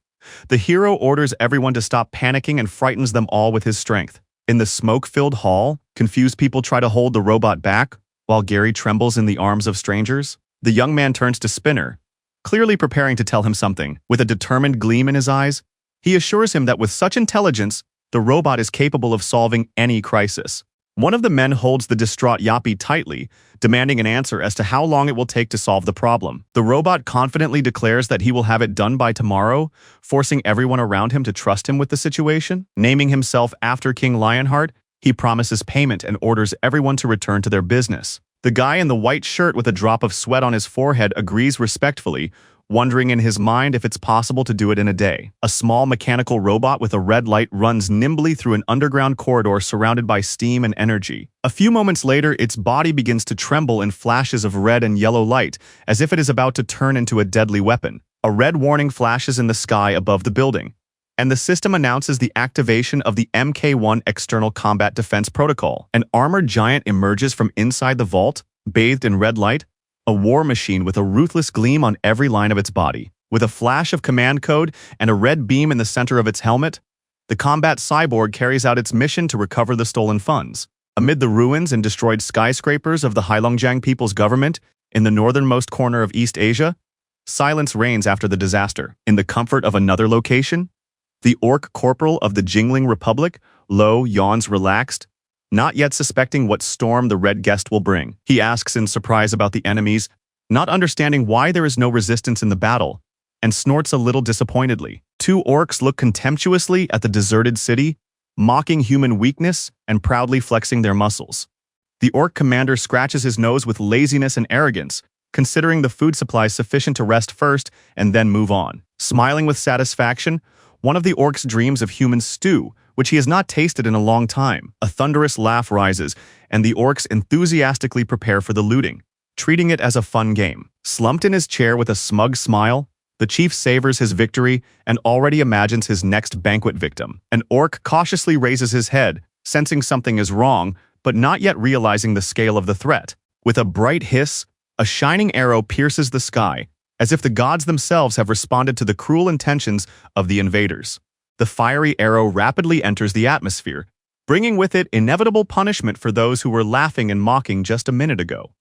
the hero orders everyone to stop panicking and frightens them all with his strength. In the smoke-filled hall, confused people try to hold the robot back, while Gary trembles in the arms of strangers. The young man turns to Spinner, clearly preparing to tell him something. With a determined gleam in his eyes, he assures him that with such intelligence, the robot is capable of solving any crisis. One of the men holds the distraught Yappy tightly, demanding an answer as to how long it will take to solve the problem. The robot confidently declares that he will have it done by tomorrow, forcing everyone around him to trust him with the situation. Naming himself after King Lionheart, he promises payment and orders everyone to return to their business. The guy in the white shirt with a drop of sweat on his forehead agrees respectfully, wondering in his mind if it's possible to do it in a day. A small mechanical robot with a red light runs nimbly through an underground corridor surrounded by steam and energy. A few moments later, its body begins to tremble in flashes of red and yellow light, as if it is about to turn into a deadly weapon. A red warning flashes in the sky above the building, and the system announces the activation of the MK1 External Combat Defense Protocol. An armored giant emerges from inside the vault, bathed in red light, a war machine with a ruthless gleam on every line of its body. With a flash of command code and a red beam in the center of its helmet, the combat cyborg carries out its mission to recover the stolen funds. Amid the ruins and destroyed skyscrapers of the Heilongjiang People's Government in the northernmost corner of East Asia, silence reigns after the disaster. In the comfort of another location, the orc corporal of the Jingling Republic, Lo, yawns relaxed, not yet suspecting what storm the red guest will bring. He asks in surprise about the enemies, not understanding why there is no resistance in the battle, and snorts a little disappointedly. Two orcs look contemptuously at the deserted city, mocking human weakness and proudly flexing their muscles. The orc commander scratches his nose with laziness and arrogance, considering the food supply sufficient to rest first and then move on. Smiling with satisfaction, one of the orcs dreams of human stew, which he has not tasted in a long time. A thunderous laugh rises, and the orcs enthusiastically prepare for the looting, treating it as a fun game. Slumped in his chair with a smug smile, the chief savors his victory and already imagines his next banquet victim. An orc cautiously raises his head, sensing something is wrong, but not yet realizing the scale of the threat. With a bright hiss, a shining arrow pierces the sky, as if the gods themselves have responded to the cruel intentions of the invaders. The fiery arrow rapidly enters the atmosphere, bringing with it inevitable punishment for those who were laughing and mocking just a minute ago.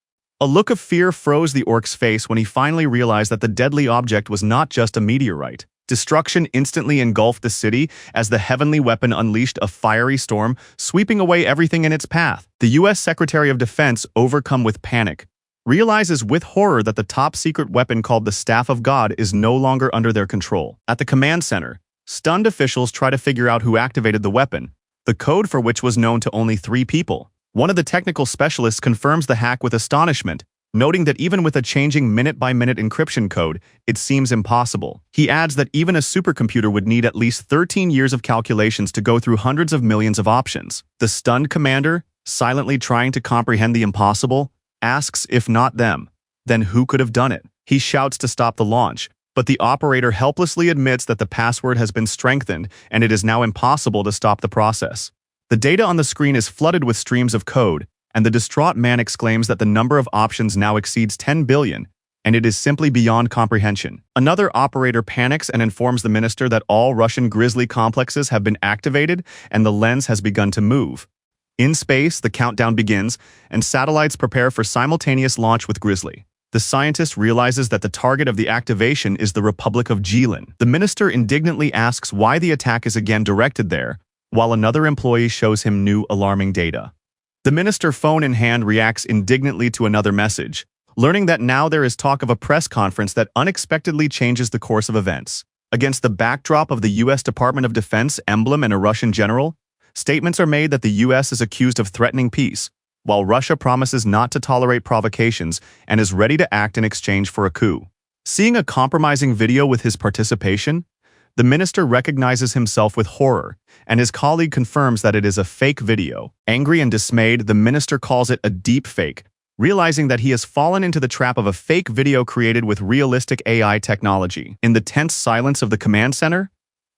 A look of fear froze the orc's face when he finally realized that the deadly object was not just a meteorite. Destruction instantly engulfed the city as the heavenly weapon unleashed a fiery storm, sweeping away everything in its path. The U.S. Secretary of Defense, overcome with panic, realizes with horror that the top-secret weapon called the Staff of God is no longer under their control. At the command center, stunned officials try to figure out who activated the weapon, the code for which was known to only 3 people. One of the technical specialists confirms the hack with astonishment, noting that even with a changing minute-by-minute encryption code, it seems impossible. He adds that even a supercomputer would need at least 13 years of calculations to go through hundreds of millions of options. The stunned commander, silently trying to comprehend the impossible, asks if not them, then who could have done it? He shouts to stop the launch, but the operator helplessly admits that the password has been strengthened and it is now impossible to stop the process. The data on the screen is flooded with streams of code, and the distraught man exclaims that the number of options now exceeds 10 billion, and it is simply beyond comprehension. Another operator panics and informs the minister that all Russian Grizzly complexes have been activated and the lens has begun to move. In space, the countdown begins, and satellites prepare for simultaneous launch with Grizzly. The scientist realizes that the target of the activation is the Republic of Jilin. The minister indignantly asks why the attack is again directed there, while another employee shows him new alarming data. The minister, phone in hand, reacts indignantly to another message, learning that now there is talk of a press conference that unexpectedly changes the course of events. Against the backdrop of the U.S. Department of Defense emblem and a Russian general, statements are made that the U.S. is accused of threatening peace, while Russia promises not to tolerate provocations and is ready to act in exchange for a coup. Seeing a compromising video with his participation, the minister recognizes himself with horror, and his colleague confirms that it is a fake video. Angry and dismayed, the minister calls it a deep fake, realizing that he has fallen into the trap of a fake video created with realistic AI technology. In the tense silence of the command center,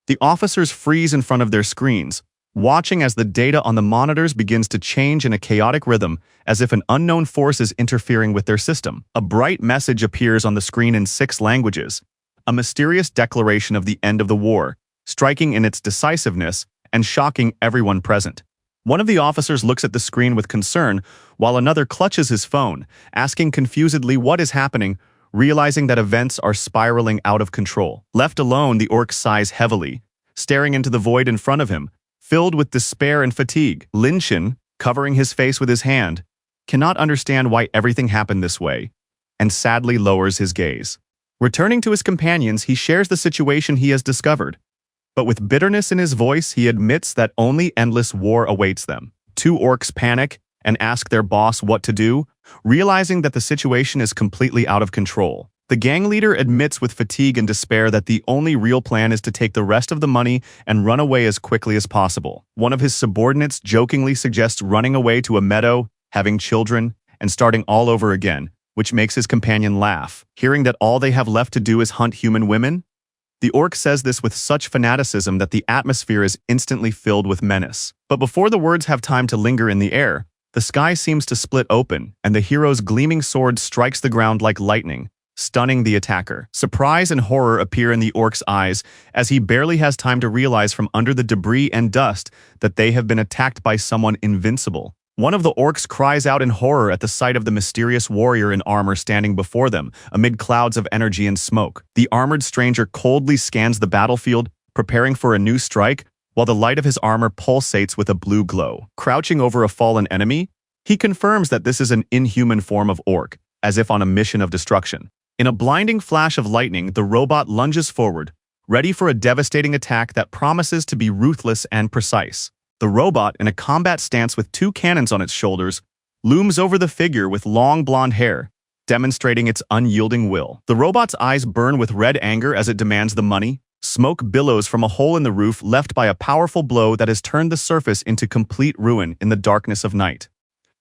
the officers freeze in front of their screens, watching as the data on the monitors begins to change in a chaotic rhythm, as if an unknown force is interfering with their system. A bright message appears on the screen in 6 languages, a mysterious declaration of the end of the war, striking in its decisiveness and shocking everyone present. One of the officers looks at the screen with concern, while another clutches his phone, asking confusedly what is happening, realizing that events are spiraling out of control. Left alone, the orc sighs heavily, staring into the void in front of him, filled with despair and fatigue. Lin Shin, covering his face with his hand, cannot understand why everything happened this way, and sadly lowers his gaze. Returning to his companions, he shares the situation he has discovered. But with bitterness in his voice, he admits that only endless war awaits them. Two orcs panic and ask their boss what to do, realizing that the situation is completely out of control. The gang leader admits with fatigue and despair that the only real plan is to take the rest of the money and run away as quickly as possible. One of his subordinates jokingly suggests running away to a meadow, having children, and starting all over again, which makes his companion laugh. Hearing that all they have left to do is hunt human women, the orc says this with such fanaticism that the atmosphere is instantly filled with menace. But before the words have time to linger in the air, the sky seems to split open, and the hero's gleaming sword strikes the ground like lightning, stunning the attacker. Surprise and horror appear in the orc's eyes as he barely has time to realize from under the debris and dust that they have been attacked by someone invincible. One of the orcs cries out in horror at the sight of the mysterious warrior in armor standing before them, amid clouds of energy and smoke. The armored stranger coldly scans the battlefield, preparing for a new strike, while the light of his armor pulsates with a blue glow. Crouching over a fallen enemy, he confirms that this is an inhuman form of orc, as if on a mission of destruction. In a blinding flash of lightning, the robot lunges forward, ready for a devastating attack that promises to be ruthless and precise. The robot, in a combat stance with two cannons on its shoulders, looms over the figure with long blonde hair, demonstrating its unyielding will. The robot's eyes burn with red anger as it demands the money. Smoke billows from a hole in the roof left by a powerful blow that has turned the surface into complete ruin in the darkness of night.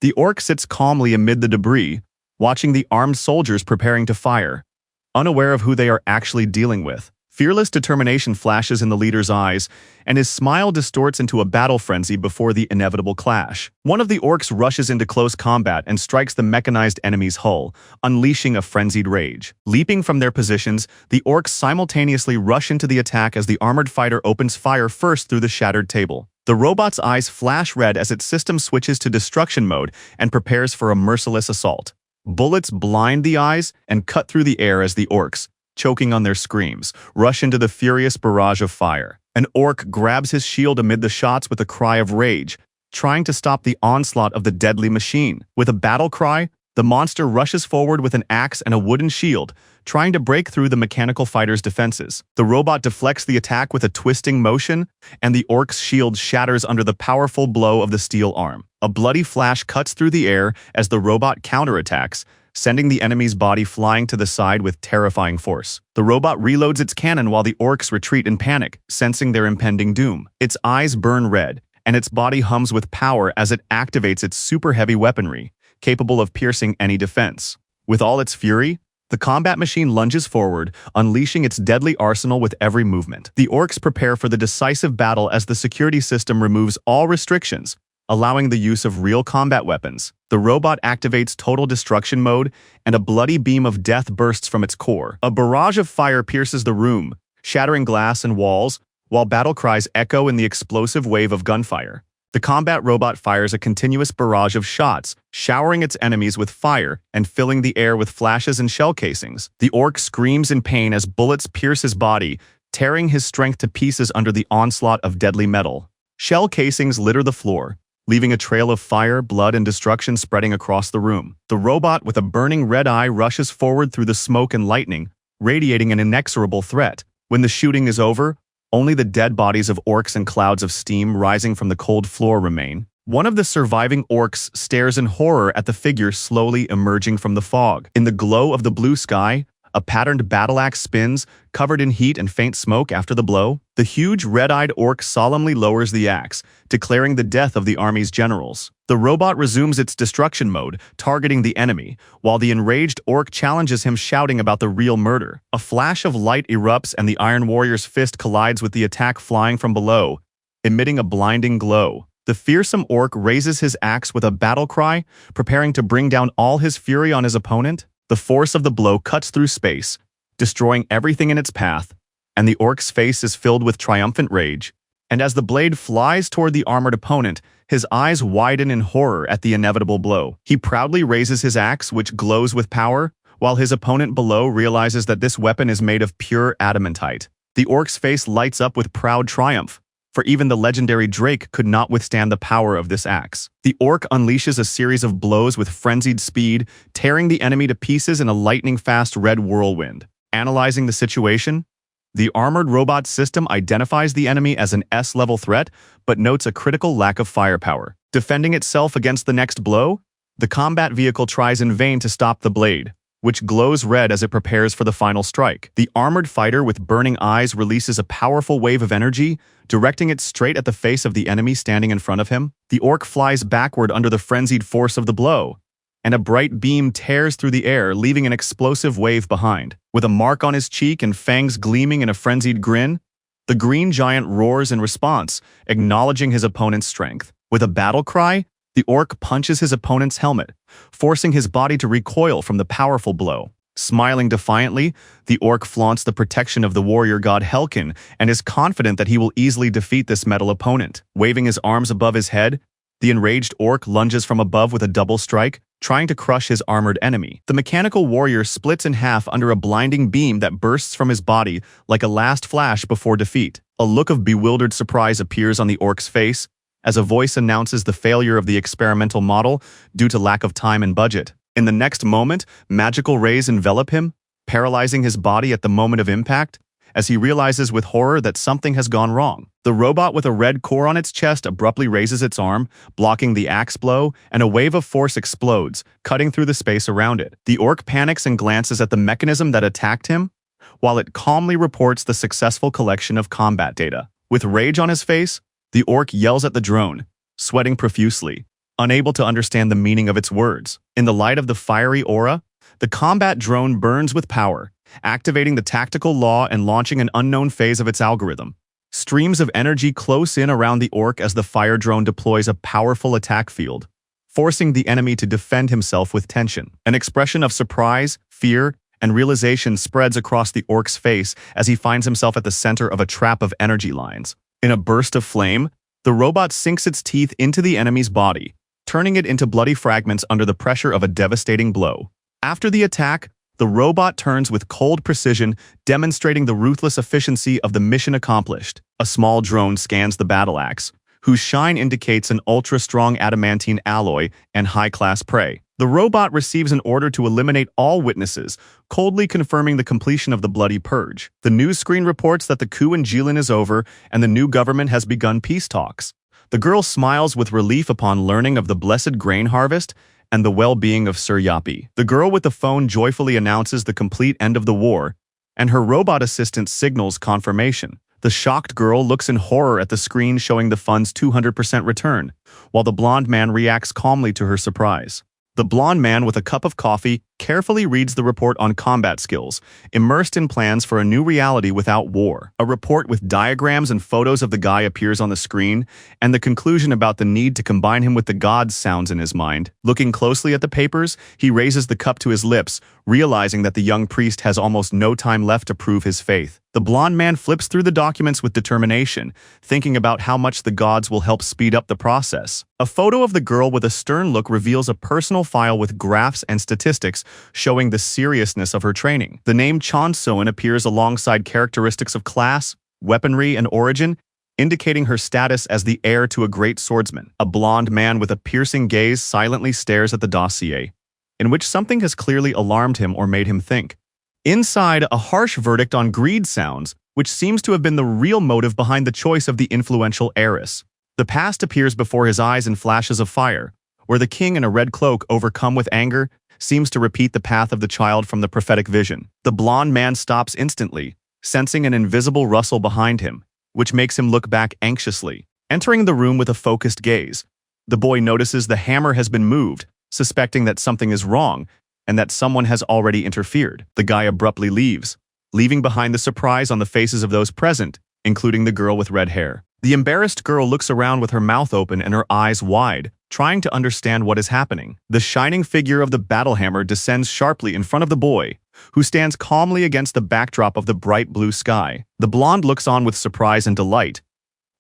The orc sits calmly amid the debris, watching the armed soldiers preparing to fire, unaware of who they are actually dealing with. Fearless determination flashes in the leader's eyes, and his smile distorts into a battle frenzy before the inevitable clash. One of the orcs rushes into close combat and strikes the mechanized enemy's hull, unleashing a frenzied rage. Leaping from their positions, the orcs simultaneously rush into the attack as the armored fighter opens fire first through the shattered table. The robot's eyes flash red as its system switches to destruction mode and prepares for a merciless assault. Bullets blind the eyes and cut through the air as the orcs, choking on their screams, rush into the furious barrage of fire. An orc grabs his shield amid the shots with a cry of rage, trying to stop the onslaught of the deadly machine. With a battle cry, the monster rushes forward with an axe and a wooden shield, trying to break through the mechanical fighter's defenses. The robot deflects the attack with a twisting motion, and the orc's shield shatters under the powerful blow of the steel arm. A bloody flash cuts through the air as the robot counterattacks, sending the enemy's body flying to the side with terrifying force. The robot reloads its cannon while the orcs retreat in panic, sensing their impending doom. Its eyes burn red, and its body hums with power as it activates its super-heavy weaponry, capable of piercing any defense. With all its fury, the combat machine lunges forward, unleashing its deadly arsenal with every movement. The orcs prepare for the decisive battle as the security system removes all restrictions, allowing the use of real combat weapons. The robot activates total destruction mode, and a bloody beam of death bursts from its core. A barrage of fire pierces the room, shattering glass and walls, while battle cries echo in the explosive wave of gunfire. The combat robot fires a continuous barrage of shots, showering its enemies with fire and filling the air with flashes and shell casings. The orc screams in pain as bullets pierce his body, tearing his strength to pieces under the onslaught of deadly metal. Shell casings litter the floor, leaving a trail of fire, blood, and destruction spreading across the room. The robot with a burning red eye rushes forward through the smoke and lightning, radiating an inexorable threat. When the shooting is over, only the dead bodies of orcs and clouds of steam rising from the cold floor remain. One of the surviving orcs stares in horror at the figure slowly emerging from the fog. In the glow of the blue sky, a patterned battle axe spins, covered in heat and faint smoke after the blow. The huge red-eyed orc solemnly lowers the axe, declaring the death of the army's generals. The robot resumes its destruction mode, targeting the enemy, while the enraged orc challenges him, shouting about the real murder. A flash of light erupts and the Iron Warrior's fist collides with the attack flying from below, emitting a blinding glow. The fearsome orc raises his axe with a battle cry, preparing to bring down all his fury on his opponent. The force of the blow cuts through space, destroying everything in its path, and the orc's face is filled with triumphant rage. And as the blade flies toward the armored opponent, his eyes widen in horror at the inevitable blow. He proudly raises his axe, which glows with power, while his opponent below realizes that this weapon is made of pure adamantite. The orc's face lights up with proud triumph, for even the legendary Drake could not withstand the power of this axe. The orc unleashes a series of blows with frenzied speed, tearing the enemy to pieces in a lightning-fast red whirlwind. Analyzing the situation, the armored robot system identifies the enemy as an S-level threat, but notes a critical lack of firepower. Defending itself against the next blow, the combat vehicle tries in vain to stop the blade, which glows red as it prepares for the final strike. The armored fighter with burning eyes releases a powerful wave of energy, directing it straight at the face of the enemy standing in front of him. The orc flies backward under the frenzied force of the blow, and a bright beam tears through the air, leaving an explosive wave behind. With a mark on his cheek and fangs gleaming in a frenzied grin, the green giant roars in response, acknowledging his opponent's strength. With a battle cry, the orc punches his opponent's helmet, forcing his body to recoil from the powerful blow. Smiling defiantly, the orc flaunts the protection of the warrior god Helkin and is confident that he will easily defeat this metal opponent. Waving his arms above his head, the enraged orc lunges from above with a double strike, trying to crush his armored enemy. The mechanical warrior splits in half under a blinding beam that bursts from his body like a last flash before defeat. A look of bewildered surprise appears on the orc's face as a voice announces the failure of the experimental model due to lack of time and budget. In the next moment, magical rays envelop him, paralyzing his body at the moment of impact, as he realizes with horror that something has gone wrong. The robot with a red core on its chest abruptly raises its arm, blocking the axe blow, and a wave of force explodes, cutting through the space around it. The orc panics and glances at the mechanism that attacked him, while it calmly reports the successful collection of combat data. With rage on his face, the orc yells at the drone, sweating profusely, unable to understand the meaning of its words. In the light of the fiery aura, the combat drone burns with power, activating the tactical law and launching an unknown phase of its algorithm. Streams of energy close in around the orc as the fire drone deploys a powerful attack field, forcing the enemy to defend himself with tension. An expression of surprise, fear, and realization spreads across the orc's face as he finds himself at the center of a trap of energy lines. In a burst of flame, the robot sinks its teeth into the enemy's body, turning it into bloody fragments under the pressure of a devastating blow. After the attack, the robot turns with cold precision, demonstrating the ruthless efficiency of the mission accomplished. A small drone scans the battle axe, whose shine indicates an ultra-strong adamantine alloy and high-class prey. The robot receives an order to eliminate all witnesses, coldly confirming the completion of the bloody purge. The news screen reports that the coup in Jilin is over and the new government has begun peace talks. The girl smiles with relief upon learning of the blessed grain harvest and the well-being of Sir Yapi. The girl with the phone joyfully announces the complete end of the war, and her robot assistant signals confirmation. The shocked girl looks in horror at the screen showing the fund's 200% return, while the blonde man reacts calmly to her surprise. The blonde man with a cup of coffee carefully reads the report on combat skills, immersed in plans for a new reality without war. A report with diagrams and photos of the guy appears on the screen, and the conclusion about the need to combine him with the gods sounds in his mind. Looking closely at the papers, he raises the cup to his lips, realizing that the young priest has almost no time left to prove his faith. The blonde man flips through the documents with determination, thinking about how much the gods will help speed up the process. A photo of the girl with a stern look reveals a personal file with graphs and statistics showing the seriousness of her training. The name Chonsoen appears alongside characteristics of class, weaponry, and origin, indicating her status as the heir to a great swordsman. A blonde man with a piercing gaze silently stares at the dossier, in which something has clearly alarmed him or made him think. Inside, a harsh verdict on greed sounds, which seems to have been the real motive behind the choice of the influential heiress. The past appears before his eyes in flashes of fire, where the king in a red cloak, overcome with anger, seems to repeat the path of the child from the prophetic vision. The blonde man stops instantly, sensing an invisible rustle behind him, which makes him look back anxiously. Entering the room with a focused gaze, the boy notices the hammer has been moved, suspecting that something is wrong, and that someone has already interfered. The guy abruptly leaves, leaving behind the surprise on the faces of those present, including the girl with red hair. The embarrassed girl looks around with her mouth open and her eyes wide, trying to understand what is happening. The shining figure of the battle hammer descends sharply in front of the boy, who stands calmly against the backdrop of the bright blue sky. The blonde looks on with surprise and delight,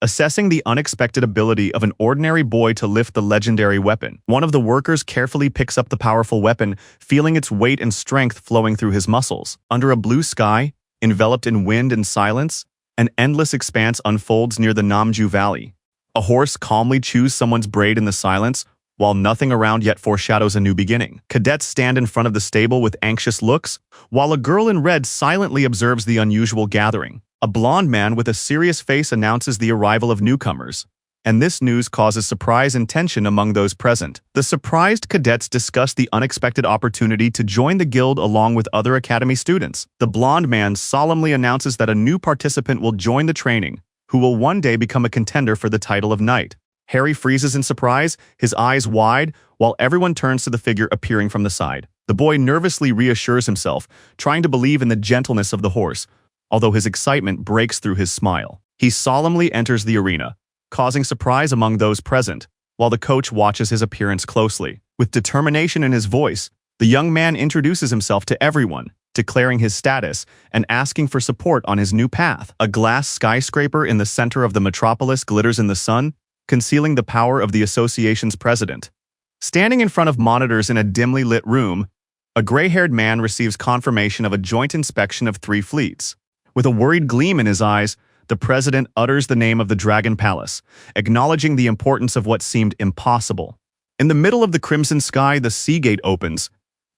assessing the unexpected ability of an ordinary boy to lift the legendary weapon. One of the workers carefully picks up the powerful weapon, feeling its weight and strength flowing through his muscles. Under a blue sky, enveloped in wind and silence, An endless expanse unfolds near the Namju Valley. A horse calmly chews someone's braid in the silence, while nothing around yet foreshadows a new beginning. Cadets stand in front of the stable with anxious looks, while a girl in red silently observes the unusual gathering. A blond man with a serious face announces the arrival of newcomers, and this news causes surprise and tension among those present. The surprised cadets discuss the unexpected opportunity to join the guild along with other academy students. The blond man solemnly announces that a new participant will join the training, who will one day become a contender for the title of knight. Harry freezes in surprise, his eyes wide, while everyone turns to the figure appearing from the side. The boy nervously reassures himself, trying to believe in the gentleness of the horse, although his excitement breaks through his smile. He solemnly enters the arena, causing surprise among those present, while the coach watches his appearance closely. With determination in his voice, the young man introduces himself to everyone, declaring his status and asking for support on his new path. A glass skyscraper in the center of the metropolis glitters in the sun, concealing the power of the association's president. Standing in front of monitors in a dimly lit room, a gray-haired man receives confirmation of a joint inspection of 3 fleets. With a worried gleam in his eyes, the president utters the name of the Dragon Palace, acknowledging the importance of what seemed impossible. In the middle of the crimson sky, the sea gate opens,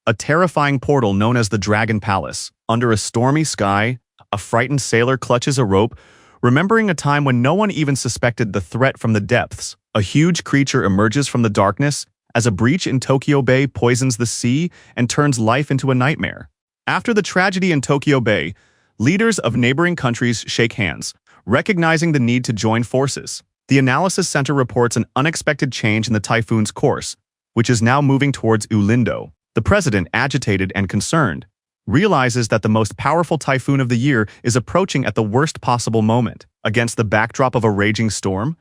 a terrifying portal known as the Dragon Palace. Under a stormy sky, a frightened sailor clutches a rope, remembering a time when no one even suspected the threat from the depths. A huge creature emerges from the darkness as a breach in Tokyo Bay poisons the sea and turns life into a nightmare. After the tragedy in Tokyo Bay, leaders of neighboring countries shake hands, recognizing the need to join forces. The Analysis Center reports an unexpected change in the typhoon's course, which is now moving towards Ulindo. The president, agitated and concerned, realizes that the most powerful typhoon of the year is approaching at the worst possible moment. Against the backdrop of a raging storm,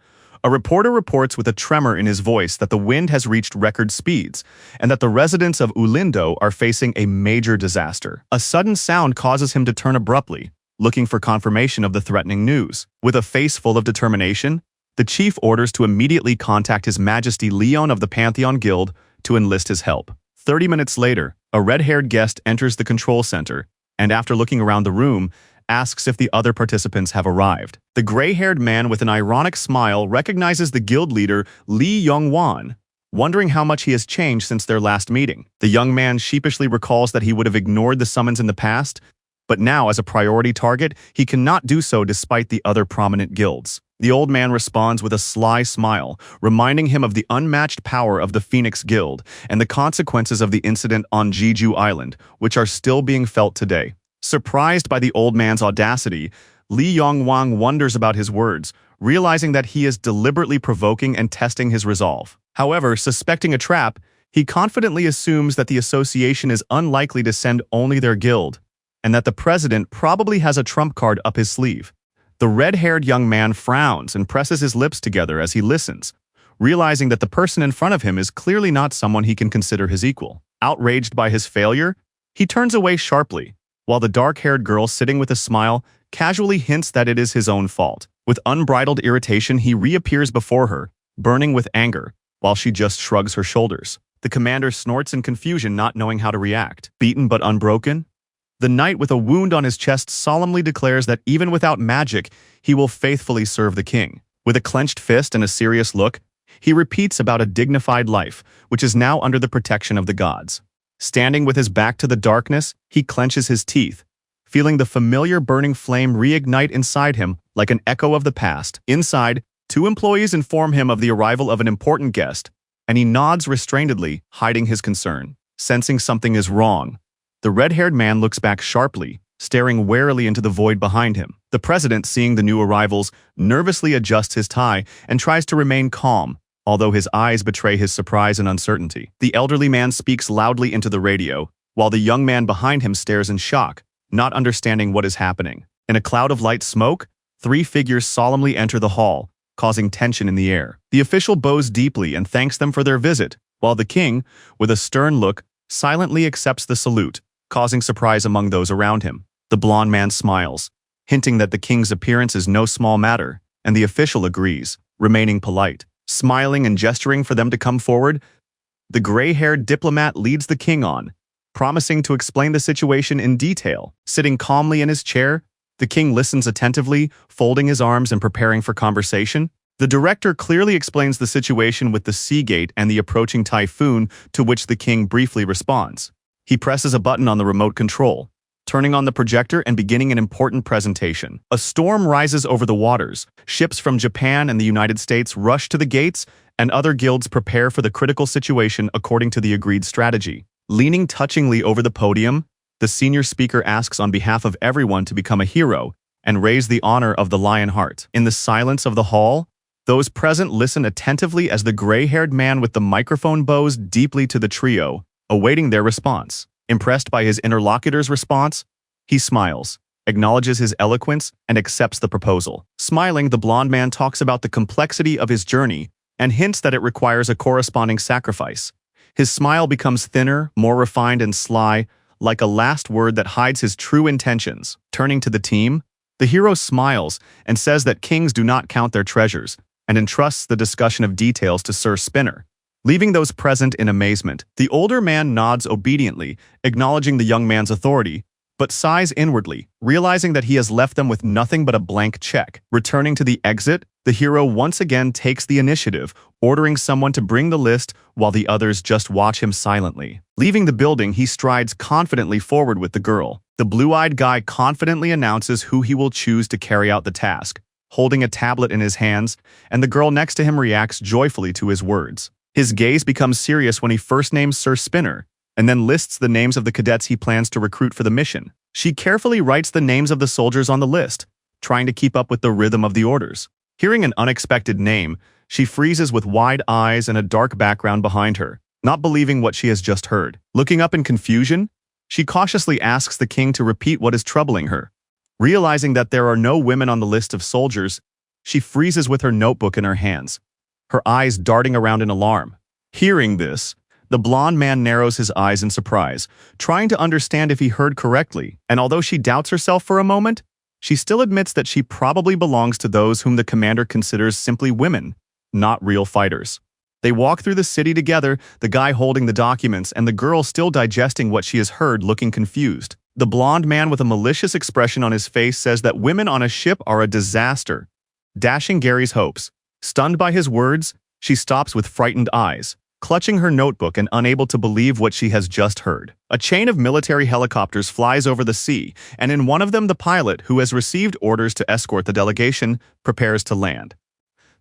a reporter reports with a tremor in his voice that the wind has reached record speeds and that the residents of Ulindo are facing a major disaster. A sudden sound causes him to turn abruptly, looking for confirmation of the threatening news. With a face full of determination, the chief orders to immediately contact His Majesty Leon of the Pantheon Guild to enlist his help. 30 minutes later, a red-haired guest enters the control center and, after looking around the room, asks if the other participants have arrived. The gray-haired man with an ironic smile recognizes the guild leader Lee Young-wan, wondering how much he has changed since their last meeting. The young man sheepishly recalls that he would have ignored the summons in the past, but now, as a priority target, he cannot do so despite the other prominent guilds. The old man responds with a sly smile, reminding him of the unmatched power of the Phoenix Guild and the consequences of the incident on Jeju Island, which are still being felt today. Surprised by the old man's audacity, Lee Yong-wang wonders about his words, realizing that he is deliberately provoking and testing his resolve. However, suspecting a trap, he confidently assumes that the association is unlikely to send only their guild, and that the president probably has a trump card up his sleeve. The red-haired young man frowns and presses his lips together as he listens, realizing that the person in front of him is clearly not someone he can consider his equal. Outraged by his failure, he turns away sharply, while the dark-haired girl sitting with a smile casually hints that it is his own fault. With unbridled irritation, he reappears before her, burning with anger, while she just shrugs her shoulders. The commander snorts in confusion, not knowing how to react. Beaten but unbroken, the knight with a wound on his chest solemnly declares that even without magic, he will faithfully serve the king. With a clenched fist and a serious look, he repeats about a dignified life, which is now under the protection of the gods. Standing with his back to the darkness, he clenches his teeth, feeling the familiar burning flame reignite inside him like an echo of the past. Inside, 2 employees inform him of the arrival of an important guest, and he nods restrainedly, hiding his concern. Sensing something is wrong, the red-haired man looks back sharply, staring warily into the void behind him. The president, seeing the new arrivals, nervously adjusts his tie and tries to remain calm, although his eyes betray his surprise and uncertainty. The elderly man speaks loudly into the radio, while the young man behind him stares in shock, not understanding what is happening. In a cloud of light smoke, 3 figures solemnly enter the hall, causing tension in the air. The official bows deeply and thanks them for their visit, while the king, with a stern look, silently accepts the salute, causing surprise among those around him. The blond man smiles, hinting that the king's appearance is no small matter, and the official agrees, remaining polite. Smiling and gesturing for them to come forward, the gray-haired diplomat leads the king on, promising to explain the situation in detail. Sitting calmly in his chair, The king listens attentively, folding his arms and preparing for conversation. The director clearly explains the situation with the sea gate and the approaching typhoon, to which the king briefly responds. He presses a button on the remote control, turning on the projector and beginning an important presentation. A storm rises over the waters. Ships from Japan and the United States rush to the gates, and other guilds prepare for the critical situation according to the agreed strategy. Leaning touchingly over the podium, the senior speaker asks on behalf of everyone to become a hero and raise the honor of the Lionheart. In the silence of the hall, those present listen attentively as the gray-haired man with the microphone bows deeply to the trio, awaiting their response. Impressed by his interlocutor's response, he smiles, acknowledges his eloquence, and accepts the proposal. Smiling, the blond man talks about the complexity of his journey and hints that it requires a corresponding sacrifice. His smile becomes thinner, more refined and sly, like a last word that hides his true intentions. Turning to the team, the hero smiles and says that kings do not count their treasures, and entrusts the discussion of details to Sir Spinner. Leaving those present in amazement, the older man nods obediently, acknowledging the young man's authority, but sighs inwardly, realizing that he has left them with nothing but a blank check. Returning to the exit, the hero once again takes the initiative, ordering someone to bring the list while the others just watch him silently. Leaving the building, he strides confidently forward with the girl. The blue-eyed guy confidently announces who he will choose to carry out the task, holding a tablet in his hands, and the girl next to him reacts joyfully to his words. His gaze becomes serious when he first names Sir Spinner, and then lists the names of the cadets he plans to recruit for the mission. She carefully writes the names of the soldiers on the list, trying to keep up with the rhythm of the orders. Hearing an unexpected name, she freezes with wide eyes and a dark background behind her, not believing what she has just heard. Looking up in confusion, she cautiously asks the king to repeat what is troubling her. Realizing that there are no women on the list of soldiers, she freezes with her notebook in her hands, her eyes darting around in alarm. Hearing this, the blond man narrows his eyes in surprise, trying to understand if he heard correctly, and although she doubts herself for a moment, she still admits that she probably belongs to those whom the commander considers simply women, not real fighters. They walk through the city together, the guy holding the documents and the girl still digesting what she has heard, looking confused. The blond man with a malicious expression on his face says that women on a ship are a disaster, dashing Gary's hopes. Stunned by his words, she stops with frightened eyes, clutching her notebook and unable to believe what she has just heard. A chain of military helicopters flies over the sea, and in one of them the pilot, who has received orders to escort the delegation, prepares to land.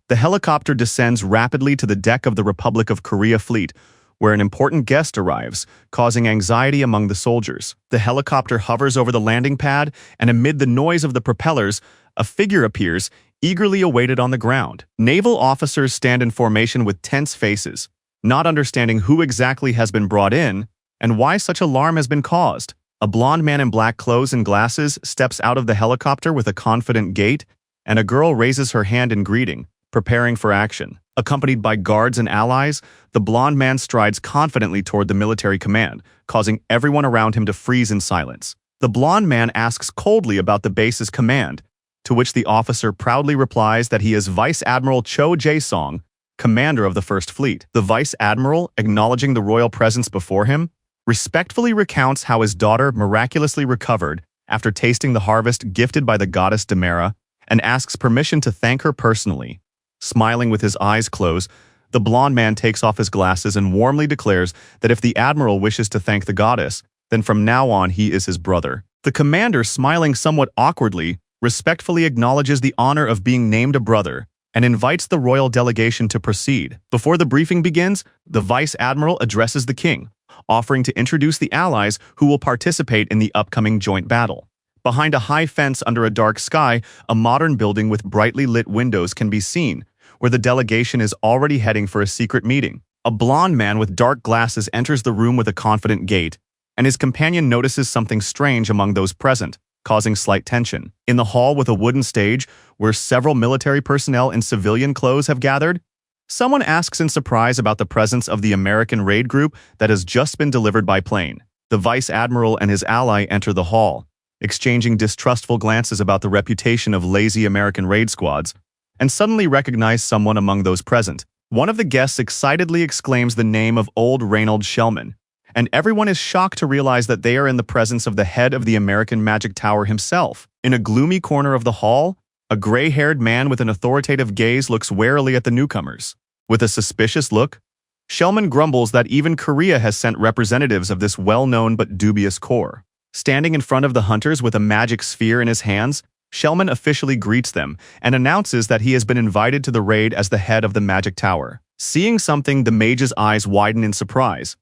The helicopter descends rapidly to the deck of the Republic of Korea fleet, where an important guest arrives, causing anxiety among the soldiers. The helicopter hovers over the landing pad, and amid the noise of the propellers, a figure appears, eagerly awaited on the ground. Naval officers stand in formation with tense faces, not understanding who exactly has been brought in and why such alarm has been caused. A blond man in black clothes and glasses steps out of the helicopter with a confident gait, and a girl raises her hand in greeting, preparing for action. Accompanied by guards and allies, the blond man strides confidently toward the military command, causing everyone around him to freeze in silence. The blond man asks coldly about the base's command, to which the officer proudly replies that he is Vice Admiral Cho Jae-song, commander of the First Fleet. The Vice Admiral, acknowledging the royal presence before him, respectfully recounts how his daughter miraculously recovered after tasting the harvest gifted by the goddess Demera, and asks permission to thank her personally. Smiling with his eyes closed, the blond man takes off his glasses and warmly declares that if the admiral wishes to thank the goddess, then from now on he is his brother. The commander, smiling somewhat awkwardly, respectfully acknowledges the honor of being named a brother and invites the royal delegation to proceed. Before the briefing begins, the vice admiral addresses the king, offering to introduce the allies who will participate in the upcoming joint battle. Behind a high fence under a dark sky, a modern building with brightly lit windows can be seen, where the delegation is already heading for a secret meeting. A blond man with dark glasses enters the room with a confident gait, and his companion notices something strange among those present, causing slight tension. In the hall with a wooden stage, where several military personnel in civilian clothes have gathered, someone asks in surprise about the presence of the American raid group that has just been delivered by plane. The vice admiral and his ally enter the hall, exchanging distrustful glances about the reputation of lazy American raid squads, and suddenly recognize someone among those present. One of the guests excitedly exclaims the name of old Reynold Shellman, and everyone is shocked to realize that they are in the presence of the head of the American Magic Tower himself. In a gloomy corner of the hall, a gray-haired man with an authoritative gaze looks warily at the newcomers. With a suspicious look, Shellman grumbles that even Korea has sent representatives of this well-known but dubious corps. Standing in front of the hunters with a magic sphere in his hands, Shellman officially greets them and announces that he has been invited to the raid as the head of the Magic Tower. Seeing something, the mage's eyes widen in surprise.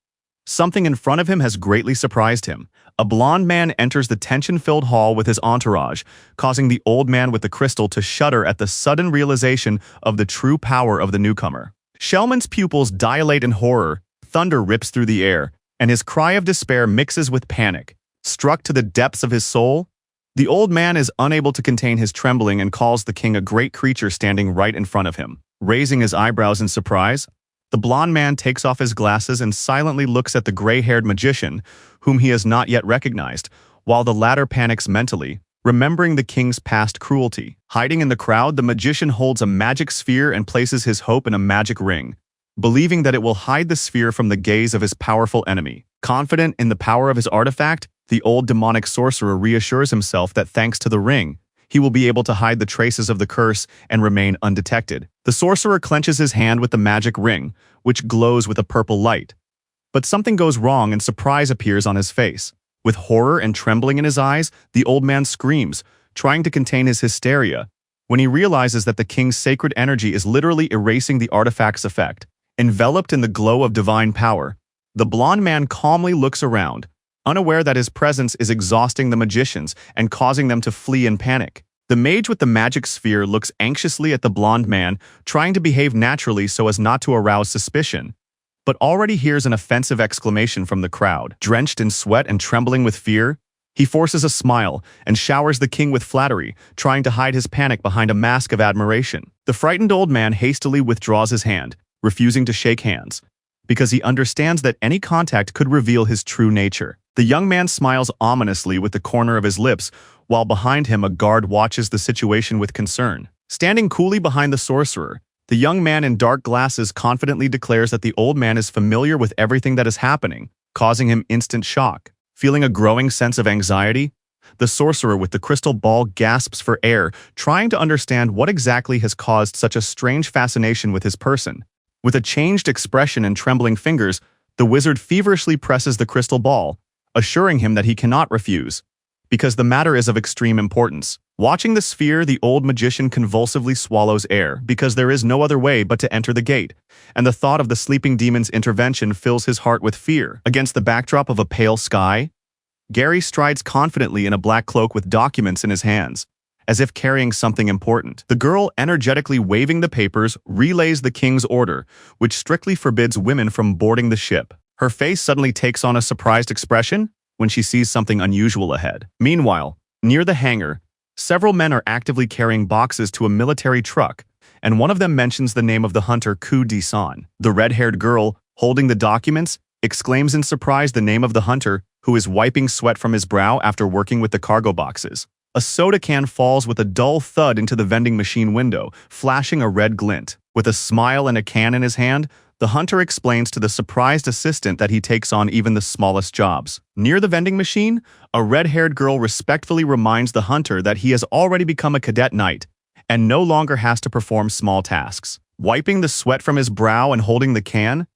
Something in front of him has greatly surprised him. A blond man enters the tension-filled hall with his entourage, causing the old man with the crystal to shudder at the sudden realization of the true power of the newcomer. Shellman's pupils dilate in horror, thunder rips through the air, and his cry of despair mixes with panic. Struck to the depths of his soul, the old man is unable to contain his trembling and calls the king a great creature standing right in front of him. Raising his eyebrows in surprise, the blond man takes off his glasses and silently looks at the gray-haired magician, whom he has not yet recognized, while the latter panics mentally, remembering the king's past cruelty. Hiding in the crowd, the magician holds a magic sphere and places his hope in a magic ring, believing that it will hide the sphere from the gaze of his powerful enemy. Confident in the power of his artifact, the old demonic sorcerer reassures himself that thanks to the ring, he will be able to hide the traces of the curse and remain undetected. The sorcerer clenches his hand with the magic ring, which glows with a purple light. But something goes wrong and surprise appears on his face. With horror and trembling in his eyes, the old man screams, trying to contain his hysteria, when he realizes that the king's sacred energy is literally erasing the artifact's effect. Enveloped in the glow of divine power, the blond man calmly looks around, unaware that his presence is exhausting the magicians and causing them to flee in panic. The mage with the magic sphere looks anxiously at the blond man, trying to behave naturally so as not to arouse suspicion, but already hears an offensive exclamation from the crowd. Drenched in sweat and trembling with fear, he forces a smile and showers the king with flattery, trying to hide his panic behind a mask of admiration. The frightened old man hastily withdraws his hand, refusing to shake hands, because he understands that any contact could reveal his true nature. The young man smiles ominously with the corner of his lips, while behind him a guard watches the situation with concern. Standing coolly behind the sorcerer, the young man in dark glasses confidently declares that the old man is familiar with everything that is happening, causing him instant shock. Feeling a growing sense of anxiety, the sorcerer with the crystal ball gasps for air, trying to understand what exactly has caused such a strange fascination with his person. With a changed expression and trembling fingers, the wizard feverishly presses the crystal ball, assuring him that he cannot refuse, because the matter is of extreme importance. Watching the sphere, the old magician convulsively swallows air, because there is no other way but to enter the gate, and the thought of the sleeping demon's intervention fills his heart with fear. Against the backdrop of a pale sky, Gary strides confidently in a black cloak with documents in his hands, as if carrying something important. The girl, energetically waving the papers, relays the king's order, which strictly forbids women from boarding the ship. Her face suddenly takes on a surprised expression when she sees something unusual ahead. Meanwhile, near the hangar, several men are actively carrying boxes to a military truck, and one of them mentions the name of the hunter Ku Di-san. The red-haired girl, holding the documents, exclaims in surprise the name of the hunter, who is wiping sweat from his brow after working with the cargo boxes. A soda can falls with a dull thud into the vending machine window, flashing a red glint. With a smile and a can in his hand, the hunter explains to the surprised assistant that he takes on even the smallest jobs. Near the vending machine, a red-haired girl respectfully reminds the hunter that he has already become a cadet knight and no longer has to perform small tasks. Wiping the sweat from his brow and holding the can,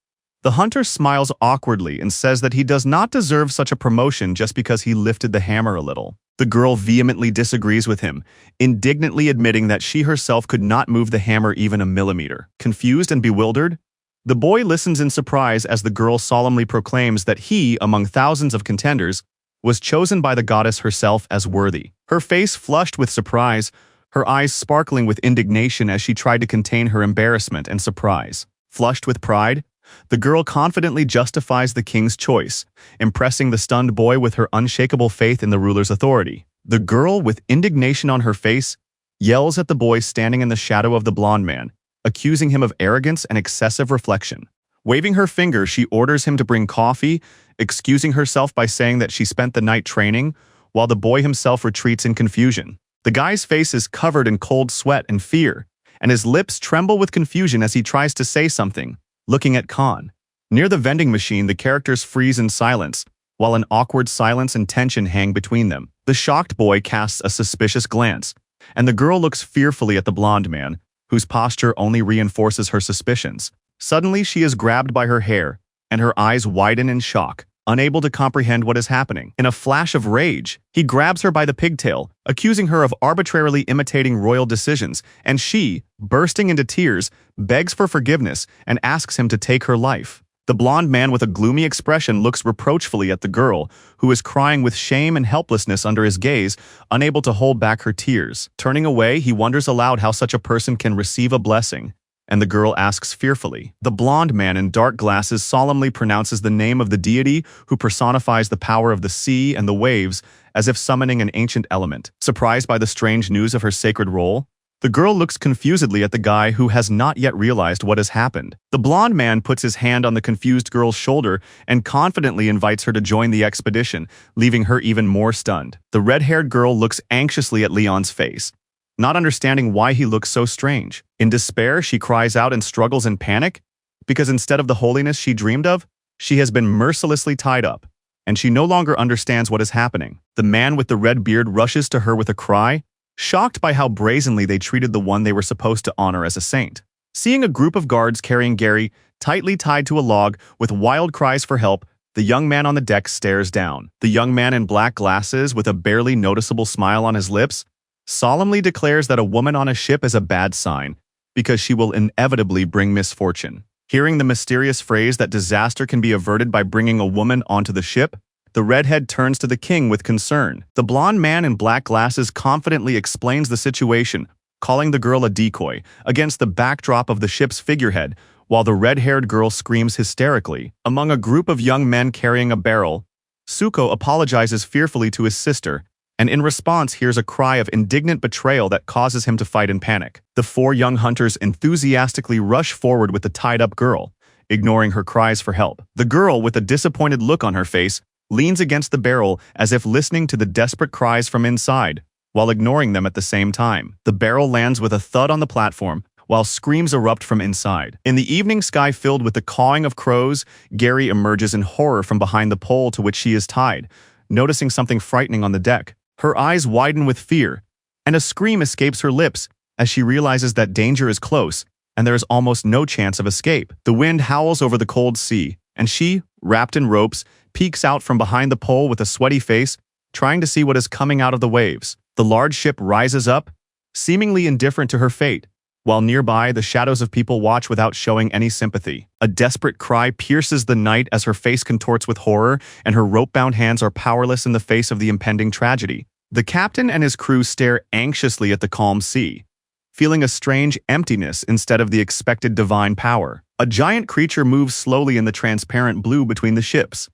the hunter smiles awkwardly and says that he does not deserve such a promotion just because he lifted the hammer a little. The girl vehemently disagrees with him, indignantly admitting that she herself could not move the hammer even a millimeter. Confused and bewildered, the boy listens in surprise as the girl solemnly proclaims that he, among thousands of contenders, was chosen by the goddess herself as worthy. Her face flushed with surprise, her eyes sparkling with indignation as she tried to contain her embarrassment and surprise. Flushed with pride, the girl confidently justifies the king's choice, impressing the stunned boy with her unshakable faith in the ruler's authority. The girl, with indignation on her face, yells at the boy standing in the shadow of the blond man, accusing him of arrogance and excessive reflection. Waving her finger, she orders him to bring coffee, excusing herself by saying that she spent the night training, while the boy himself retreats in confusion. The guy's face is covered in cold sweat and fear, and his lips tremble with confusion as he tries to say something, looking at Khan. Near the vending machine, the characters freeze in silence, while an awkward silence and tension hang between them. The shocked boy casts a suspicious glance, and the girl looks fearfully at the blonde man, whose posture only reinforces her suspicions. Suddenly, she is grabbed by her hair, and her eyes widen in shock, unable to comprehend what is happening. In a flash of rage, he grabs her by the pigtail, accusing her of arbitrarily imitating royal decisions, and she, bursting into tears, begs for forgiveness and asks him to take her life. The blonde man with a gloomy expression looks reproachfully at the girl, who is crying with shame and helplessness under his gaze, unable to hold back her tears. Turning away, he wonders aloud how such a person can receive a blessing, and the girl asks fearfully. The blonde man in dark glasses solemnly pronounces the name of the deity who personifies the power of the sea and the waves, as if summoning an ancient element. Surprised by the strange news of her sacred role, the girl looks confusedly at the guy who has not yet realized what has happened. The blonde man puts his hand on the confused girl's shoulder and confidently invites her to join the expedition, leaving her even more stunned. The red-haired girl looks anxiously at Leon's face, not understanding why he looks so strange. In despair, she cries out and struggles in panic, because instead of the holiness she dreamed of, she has been mercilessly tied up, and she no longer understands what is happening. The man with the red beard rushes to her with a cry, shocked by how brazenly they treated the one they were supposed to honor as a saint. Seeing a group of guards carrying Gary, tightly tied to a log, with wild cries for help, the young man on the deck stares down. The young man in black glasses, with a barely noticeable smile on his lips, solemnly declares that a woman on a ship is a bad sign, because she will inevitably bring misfortune. Hearing the mysterious phrase that disaster can be averted by bringing a woman onto the ship, the redhead turns to the king with concern. The blonde man in black glasses confidently explains the situation, calling the girl a decoy, against the backdrop of the ship's figurehead, while the red-haired girl screams hysterically. Among a group of young men carrying a barrel, Suko apologizes fearfully to his sister, and in response hears a cry of indignant betrayal that causes him to fight in panic. The four young hunters enthusiastically rush forward with the tied-up girl, ignoring her cries for help. The girl, with a disappointed look on her face, leans against the barrel as if listening to the desperate cries from inside, while ignoring them at the same time. The barrel lands with a thud on the platform, while screams erupt from inside. In the evening sky filled with the cawing of crows, Gary emerges in horror from behind the pole to which she is tied, noticing something frightening on the deck. Her eyes widen with fear, and a scream escapes her lips as she realizes that danger is close, and there is almost no chance of escape. The wind howls over the cold sea, and she, wrapped in ropes, peeks out from behind the pole with a sweaty face, trying to see what is coming out of the waves. The large ship rises up, seemingly indifferent to her fate, while nearby the shadows of people watch without showing any sympathy. A desperate cry pierces the night as her face contorts with horror, and her rope-bound hands are powerless in the face of the impending tragedy. The captain and his crew stare anxiously at the calm sea, feeling a strange emptiness instead of the expected divine power. A giant creature moves slowly in the transparent blue between the ships,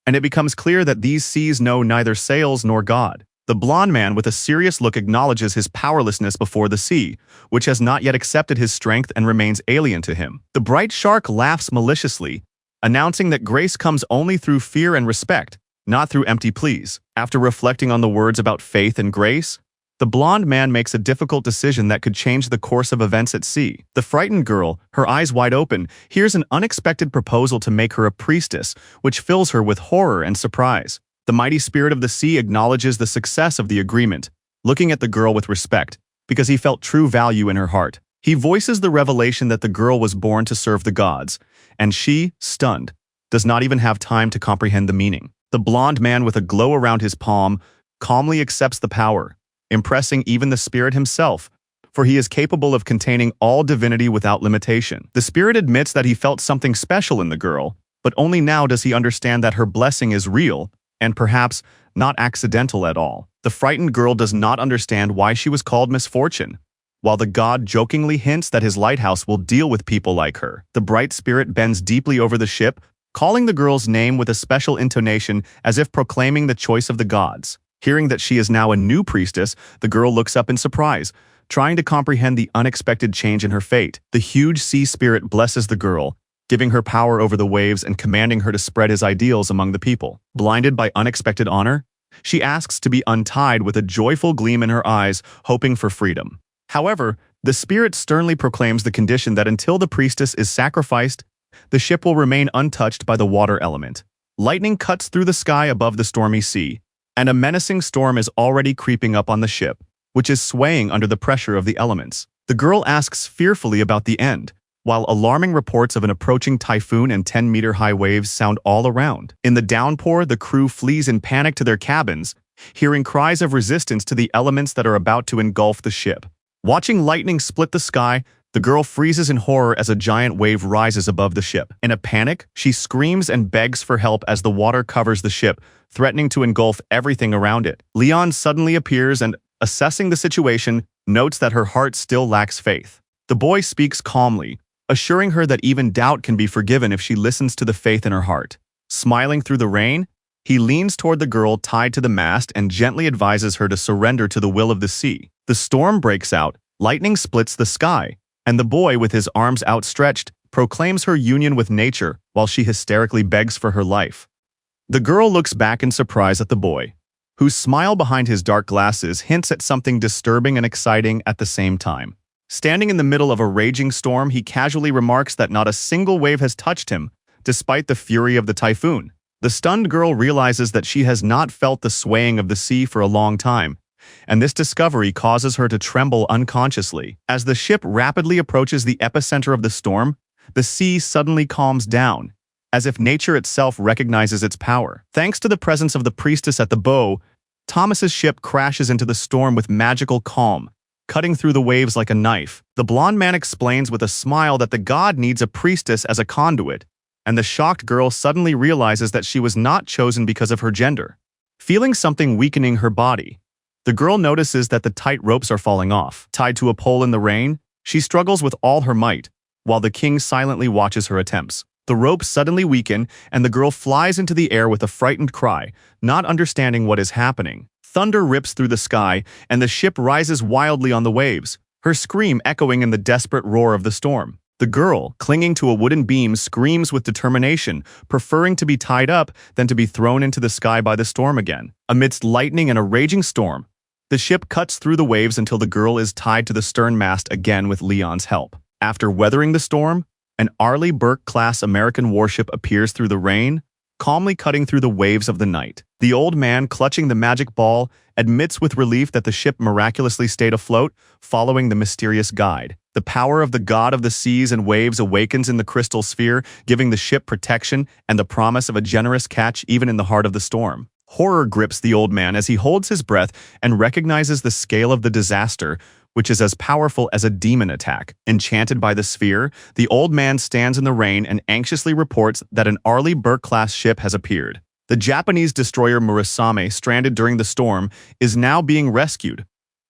and it becomes clear that these seas know neither sails nor God. The blonde man with a serious look acknowledges his powerlessness before the sea, which has not yet accepted his strength and remains alien to him. The bright shark laughs maliciously, announcing that grace comes only through fear and respect, not through empty pleas. After reflecting on the words about faith and grace, the blonde man makes a difficult decision that could change the course of events at sea. The frightened girl, her eyes wide open, hears an unexpected proposal to make her a priestess, which fills her with horror and surprise. The mighty spirit of the sea acknowledges the success of the agreement, looking at the girl with respect, because he felt true value in her heart. He voices the revelation that the girl was born to serve the gods, and she, stunned, does not even have time to comprehend the meaning. The blonde man with a glow around his palm calmly accepts the power, impressing even the spirit himself, for he is capable of containing all divinity without limitation. The spirit admits that he felt something special in the girl, but only now does he understand that her blessing is real, and perhaps not accidental at all. The frightened girl does not understand why she was called misfortune, while the god jokingly hints that his lighthouse will deal with people like her. The bright spirit bends deeply over the ship, calling the girl's name with a special intonation as if proclaiming the choice of the gods. Hearing that she is now a new priestess, the girl looks up in surprise, trying to comprehend the unexpected change in her fate. The huge sea spirit blesses the girl, giving her power over the waves and commanding her to spread his ideals among the people. Blinded by unexpected honor, she asks to be untied with a joyful gleam in her eyes, hoping for freedom. However, the spirit sternly proclaims the condition that until the priestess is sacrificed, the ship will remain untouched by the water element. Lightning cuts through the sky above the stormy sea, and a menacing storm is already creeping up on the ship, which is swaying under the pressure of the elements. The girl asks fearfully about the end, while alarming reports of an approaching typhoon and 10-meter-high waves sound all around. In the downpour, the crew flees in panic to their cabins, hearing cries of resistance to the elements that are about to engulf the ship. Watching lightning split the sky, the girl freezes in horror as a giant wave rises above the ship. In a panic, she screams and begs for help as the water covers the ship, threatening to engulf everything around it. Leon suddenly appears and, assessing the situation, notes that her heart still lacks faith. The boy speaks calmly, assuring her that even doubt can be forgiven if she listens to the faith in her heart. Smiling through the rain, he leans toward the girl tied to the mast and gently advises her to surrender to the will of the sea. The storm breaks out, lightning splits the sky, and the boy, with his arms outstretched, proclaims her union with nature while she hysterically begs for her life. The girl looks back in surprise at the boy, whose smile behind his dark glasses hints at something disturbing and exciting at the same time. Standing in the middle of a raging storm, he casually remarks that not a single wave has touched him, despite the fury of the typhoon. The stunned girl realizes that she has not felt the swaying of the sea for a long time, and this discovery causes her to tremble unconsciously. As the ship rapidly approaches the epicenter of the storm, the sea suddenly calms down, as if nature itself recognizes its power. Thanks to the presence of the priestess at the bow, Thomas's ship crashes into the storm with magical calm, cutting through the waves like a knife. The blonde man explains with a smile that the god needs a priestess as a conduit, and the shocked girl suddenly realizes that she was not chosen because of her gender. Feeling something weakening her body, the girl notices that the tight ropes are falling off. Tied to a pole in the rain, she struggles with all her might, while the king silently watches her attempts. The ropes suddenly weaken, and the girl flies into the air with a frightened cry, not understanding what is happening. Thunder rips through the sky, and the ship rises wildly on the waves, her scream echoing in the desperate roar of the storm. The girl, clinging to a wooden beam, screams with determination, preferring to be tied up than to be thrown into the sky by the storm again. Amidst lightning and a raging storm, the ship cuts through the waves until the girl is tied to the stern mast again with Leon's help. After weathering the storm, an Arleigh Burke-class American warship appears through the rain, calmly cutting through the waves of the night. The old man, clutching the magic ball, admits with relief that the ship miraculously stayed afloat, following the mysterious guide. The power of the god of the seas and waves awakens in the crystal sphere, giving the ship protection and the promise of a generous catch even in the heart of the storm. Horror grips the old man as he holds his breath and recognizes the scale of the disaster, which is as powerful as a demon attack. Enchanted by the sphere, the old man stands in the rain and anxiously reports that an Arleigh Burke-class ship has appeared. The Japanese destroyer Murasame, stranded during the storm, is now being rescued,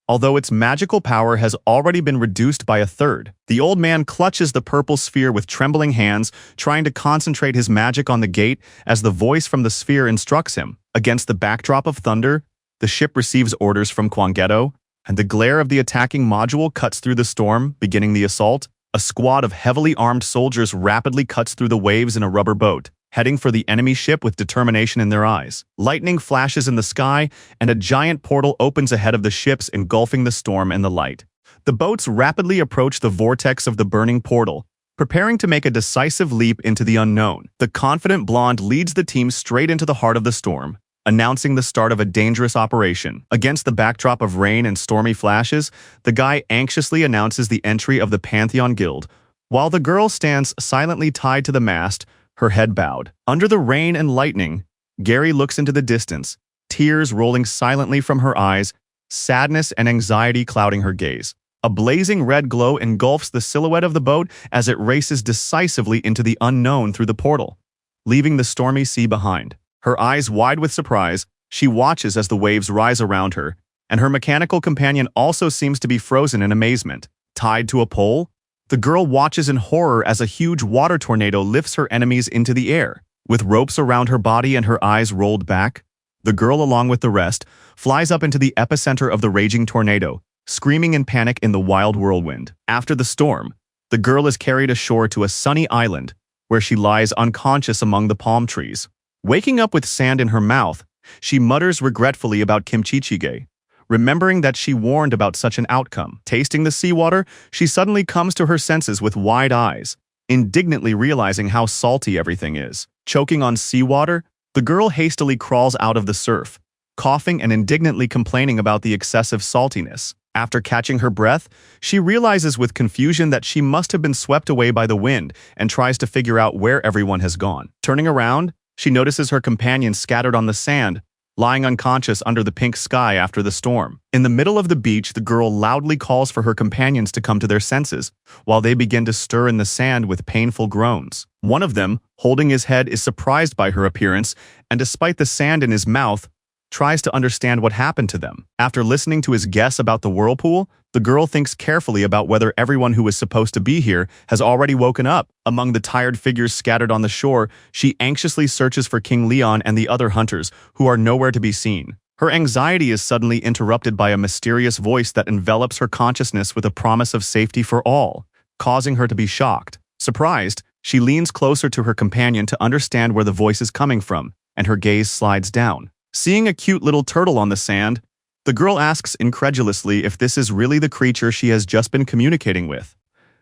although its magical power has already been reduced by a third. The old man clutches the purple sphere with trembling hands, trying to concentrate his magic on the gate as the voice from the sphere instructs him. Against the backdrop of thunder, the ship receives orders from Quangetto, and the glare of the attacking module cuts through the storm, beginning the assault. A squad of heavily armed soldiers rapidly cuts through the waves in a rubber boat, heading for the enemy ship with determination in their eyes. Lightning flashes in the sky, and a giant portal opens ahead of the ships, engulfing the storm and the light. The boats rapidly approach the vortex of the burning portal, preparing to make a decisive leap into the unknown. The confident blonde leads the team straight into the heart of the storm, announcing the start of a dangerous operation. Against the backdrop of rain and stormy flashes, the guy anxiously announces the entry of the Pantheon Guild, while the girl stands silently tied to the mast, her head bowed. Under the rain and lightning, Gary looks into the distance, tears rolling silently from her eyes, sadness and anxiety clouding her gaze. A blazing red glow engulfs the silhouette of the boat as it races decisively into the unknown through the portal, leaving the stormy sea behind. Her eyes wide with surprise, she watches as the waves rise around her, and her mechanical companion also seems to be frozen in amazement. Tied to a pole, the girl watches in horror as a huge water tornado lifts her enemies into the air. With ropes around her body and her eyes rolled back, the girl, along with the rest, flies up into the epicenter of the raging tornado, screaming in panic in the wild whirlwind. After the storm, the girl is carried ashore to a sunny island, where she lies unconscious among the palm trees. Waking up with sand in her mouth, she mutters regretfully about kimchichige, remembering that she warned about such an outcome. Tasting the seawater, she suddenly comes to her senses with wide eyes, indignantly realizing how salty everything is. Choking on seawater, the girl hastily crawls out of the surf, coughing and indignantly complaining about the excessive saltiness. After catching her breath, she realizes with confusion that she must have been swept away by the wind and tries to figure out where everyone has gone. Turning around, she notices her companions scattered on the sand, lying unconscious under the pink sky after the storm. In the middle of the beach, the girl loudly calls for her companions to come to their senses, while they begin to stir in the sand with painful groans. One of them, holding his head, is surprised by her appearance, and despite the sand in his mouth, tries to understand what happened to them. After listening to his guess about the whirlpool, the girl thinks carefully about whether everyone who was supposed to be here has already woken up. Among the tired figures scattered on the shore, she anxiously searches for King Leon and the other hunters, who are nowhere to be seen. Her anxiety is suddenly interrupted by a mysterious voice that envelops her consciousness with a promise of safety for all, causing her to be shocked. Surprised, she leans closer to her companion to understand where the voice is coming from, and her gaze slides down. Seeing a cute little turtle on the sand, the girl asks incredulously if this is really the creature she has just been communicating with.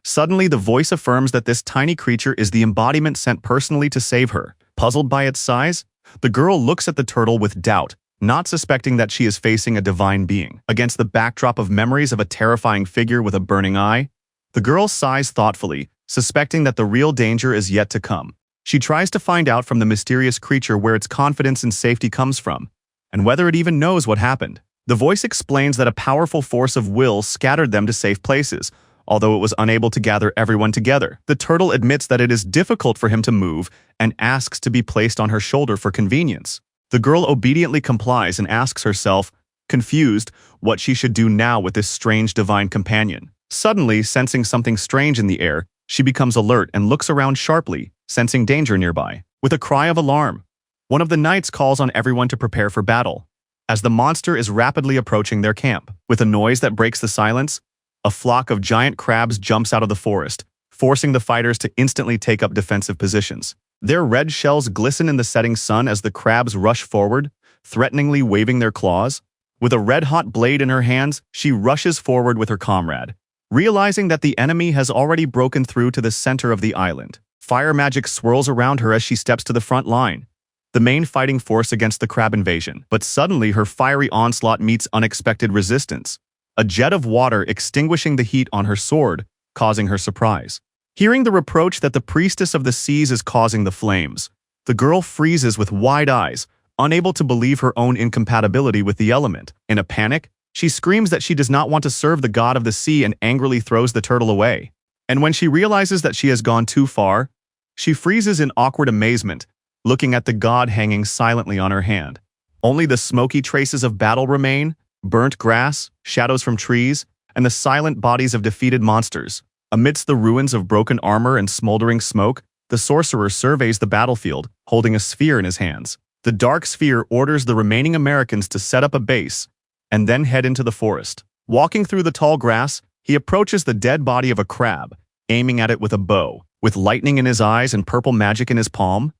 Suddenly, the voice affirms that this tiny creature is the embodiment sent personally to save her. Puzzled by its size, the girl looks at the turtle with doubt, not suspecting that she is facing a divine being. Against the backdrop of memories of a terrifying figure with a burning eye, the girl sighs thoughtfully, suspecting that the real danger is yet to come. She tries to find out from the mysterious creature where its confidence and safety comes from, and whether it even knows what happened. The voice explains that a powerful force of will scattered them to safe places, although it was unable to gather everyone together. The turtle admits that it is difficult for him to move and asks to be placed on her shoulder for convenience. The girl obediently complies and asks herself, confused, what she should do now with this strange divine companion. Suddenly, sensing something strange in the air, she becomes alert and looks around sharply, sensing danger nearby. With a cry of alarm, one of the knights calls on everyone to prepare for battle, as the monster is rapidly approaching their camp. With a noise that breaks the silence, a flock of giant crabs jumps out of the forest, forcing the fighters to instantly take up defensive positions. Their red shells glisten in the setting sun as the crabs rush forward, threateningly waving their claws. With a red-hot blade in her hands, she rushes forward with her comrade, realizing that the enemy has already broken through to the center of the island. Fire magic swirls around her as she steps to the front line, the main fighting force against the crab invasion. But suddenly, her fiery onslaught meets unexpected resistance, a jet of water extinguishing the heat on her sword, causing her surprise. Hearing the reproach that the priestess of the seas is causing the flames, the girl freezes with wide eyes, unable to believe her own incompatibility with the element. In a panic, she screams that she does not want to serve the god of the sea and angrily throws the turtle away. And when she realizes that she has gone too far, she freezes in awkward amazement, looking at the god hanging silently on her hand. Only the smoky traces of battle remain, burnt grass, shadows from trees, and the silent bodies of defeated monsters. Amidst the ruins of broken armor and smoldering smoke, the sorcerer surveys the battlefield, holding a sphere in his hands. The dark sphere orders the remaining Americans to set up a base, and then head into the forest. Walking through the tall grass, he approaches the dead body of a crab, aiming at it with a bow. With lightning in his eyes and purple magic in his palm,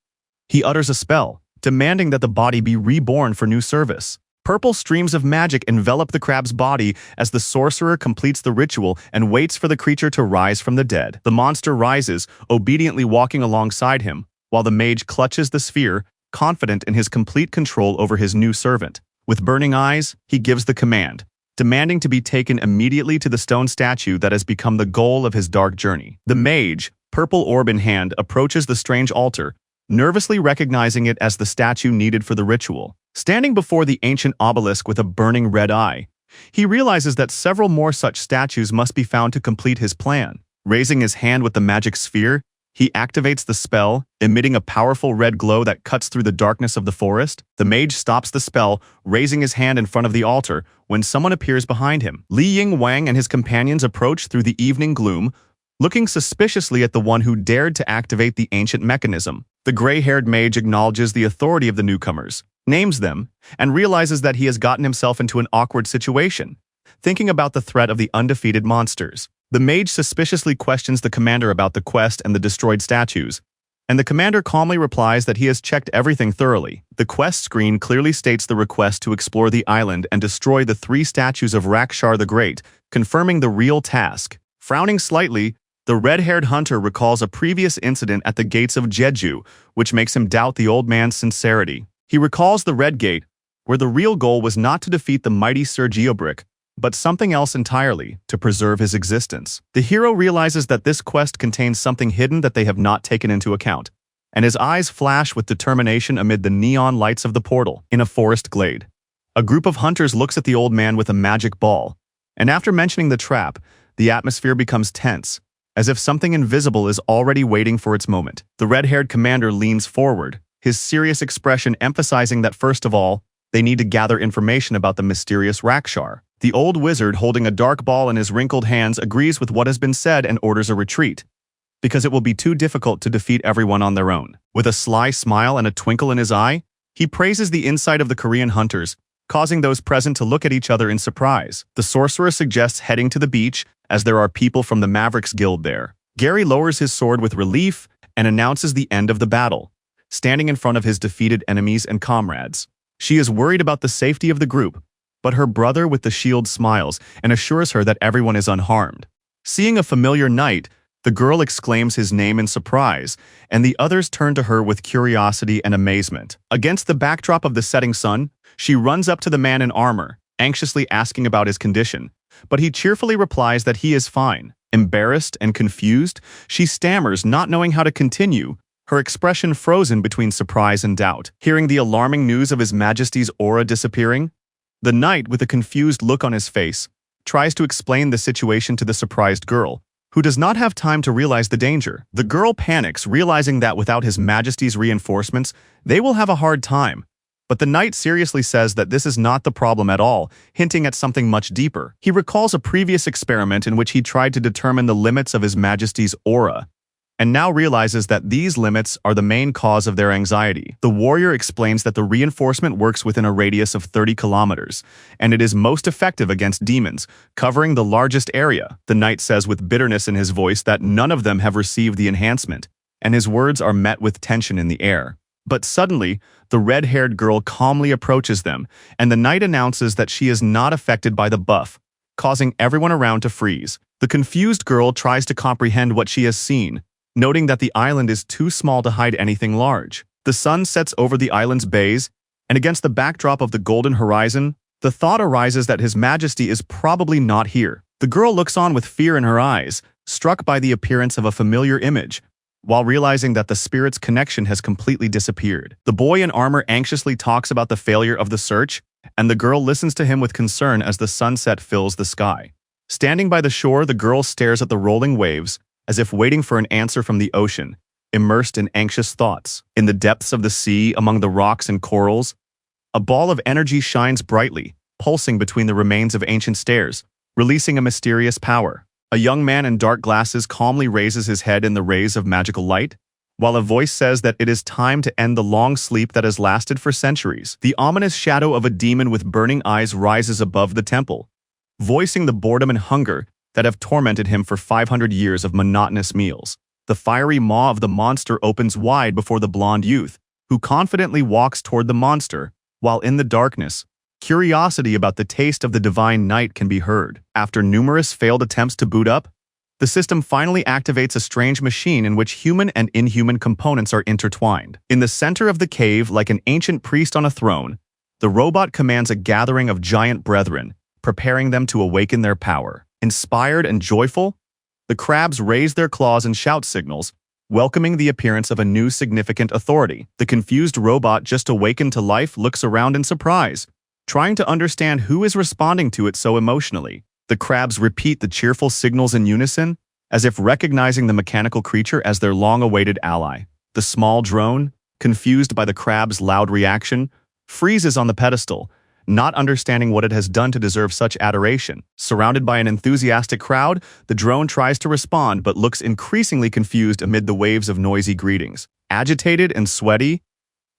he utters a spell, demanding that the body be reborn for new service. Purple streams of magic envelop the crab's body as the sorcerer completes the ritual and waits for the creature to rise from the dead. The monster rises, obediently walking alongside him, while the mage clutches the sphere, confident in his complete control over his new servant. With burning eyes, he gives the command, demanding to be taken immediately to the stone statue that has become the goal of his dark journey. The mage, purple orb in hand, approaches the strange altar, nervously recognizing it as the statue needed for the ritual. Standing before the ancient obelisk with a burning red eye, he realizes that several more such statues must be found to complete his plan. Raising his hand with the magic sphere, he activates the spell, emitting a powerful red glow that cuts through the darkness of the forest. The mage stops the spell, raising his hand in front of the altar, when someone appears behind him. Li Ying Wang and his companions approach through the evening gloom, looking suspiciously at the one who dared to activate the ancient mechanism. The gray-haired mage acknowledges the authority of the newcomers, names them, and realizes that he has gotten himself into an awkward situation, thinking about the threat of the undefeated monsters. The mage suspiciously questions the commander about the quest and the destroyed statues, and the commander calmly replies that he has checked everything thoroughly. The quest screen clearly states the request to explore the island and destroy the 3 statues of Rakshar the Great, confirming the real task. Frowning slightly, The red-haired hunter recalls a previous incident at the gates of Jeju, which makes him doubt the old man's sincerity. He recalls the Red Gate, where the real goal was not to defeat the mighty Sir Geobrick, but something else entirely, to preserve his existence. The hero realizes that this quest contains something hidden that they have not taken into account, and his eyes flash with determination amid the neon lights of the portal. In a forest glade, a group of hunters looks at the old man with a magic ball, and after mentioning the trap, the atmosphere becomes tense, as if something invisible is already waiting for its moment. The red-haired commander leans forward, his serious expression emphasizing that first of all, they need to gather information about the mysterious Rakshar. The old wizard, holding a dark ball in his wrinkled hands, agrees with what has been said and orders a retreat, because it will be too difficult to defeat everyone on their own. With a sly smile and a twinkle in his eye, he praises the insight of the Korean hunters, causing those present to look at each other in surprise. The sorcerer suggests heading to the beach, as there are people from the Mavericks Guild there. Gary lowers his sword with relief and announces the end of the battle, standing in front of his defeated enemies and comrades. She is worried about the safety of the group, but her brother with the shield smiles and assures her that everyone is unharmed. Seeing a familiar knight, the girl exclaims his name in surprise, and the others turn to her with curiosity and amazement. Against the backdrop of the setting sun, she runs up to the man in armor, anxiously asking about his condition, but he cheerfully replies that he is fine. Embarrassed and confused, she stammers, not knowing how to continue, her expression frozen between surprise and doubt. Hearing the alarming news of His Majesty's aura disappearing, the knight, with a confused look on his face, tries to explain the situation to the surprised girl, who does not have time to realize the danger. The girl panics, realizing that without His Majesty's reinforcements, they will have a hard time. But the knight seriously says that this is not the problem at all, hinting at something much deeper. He recalls a previous experiment in which he tried to determine the limits of His Majesty's aura, and now realizes that these limits are the main cause of their anxiety. The warrior explains that the reinforcement works within a radius of 30 kilometers, and it is most effective against demons, covering the largest area. The knight says with bitterness in his voice that none of them have received the enhancement, and his words are met with tension in the air. But suddenly, the red-haired girl calmly approaches them, and the knight announces that she is not affected by the buff, causing everyone around to freeze. The confused girl tries to comprehend what she has seen, noting that the island is too small to hide anything large. The sun sets over the island's bays, and against the backdrop of the golden horizon, the thought arises that His Majesty is probably not here. The girl looks on with fear in her eyes, struck by the appearance of a familiar image, while realizing that the spirit's connection has completely disappeared. The boy in armor anxiously talks about the failure of the search, and the girl listens to him with concern as the sunset fills the sky. Standing by the shore, the girl stares at the rolling waves, as if waiting for an answer from the ocean, immersed in anxious thoughts. In the depths of the sea, among the rocks and corals, a ball of energy shines brightly, pulsing between the remains of ancient stairs, releasing a mysterious power. A young man in dark glasses calmly raises his head in the rays of magical light, while a voice says that it is time to end the long sleep that has lasted for centuries. The ominous shadow of a demon with burning eyes rises above the temple, voicing the boredom and hunger that have tormented him for 500 years of monotonous meals. The fiery maw of the monster opens wide before the blonde youth, who confidently walks toward the monster, while in the darkness, curiosity about the taste of the divine night can be heard. After numerous failed attempts to boot up, the system finally activates a strange machine in which human and inhuman components are intertwined. In the center of the cave, like an ancient priest on a throne, the robot commands a gathering of giant brethren, preparing them to awaken their power. Inspired and joyful, the crabs raise their claws and shout signals, welcoming the appearance of a new significant authority. The confused robot, just awakened to life, looks around in surprise, trying to understand who is responding to it so emotionally. The crabs repeat the cheerful signals in unison, as if recognizing the mechanical creature as their long-awaited ally. The small drone, confused by the crab's loud reaction, freezes on the pedestal, not understanding what it has done to deserve such adoration. Surrounded by an enthusiastic crowd, the drone tries to respond but looks increasingly confused amid the waves of noisy greetings. Agitated and sweaty,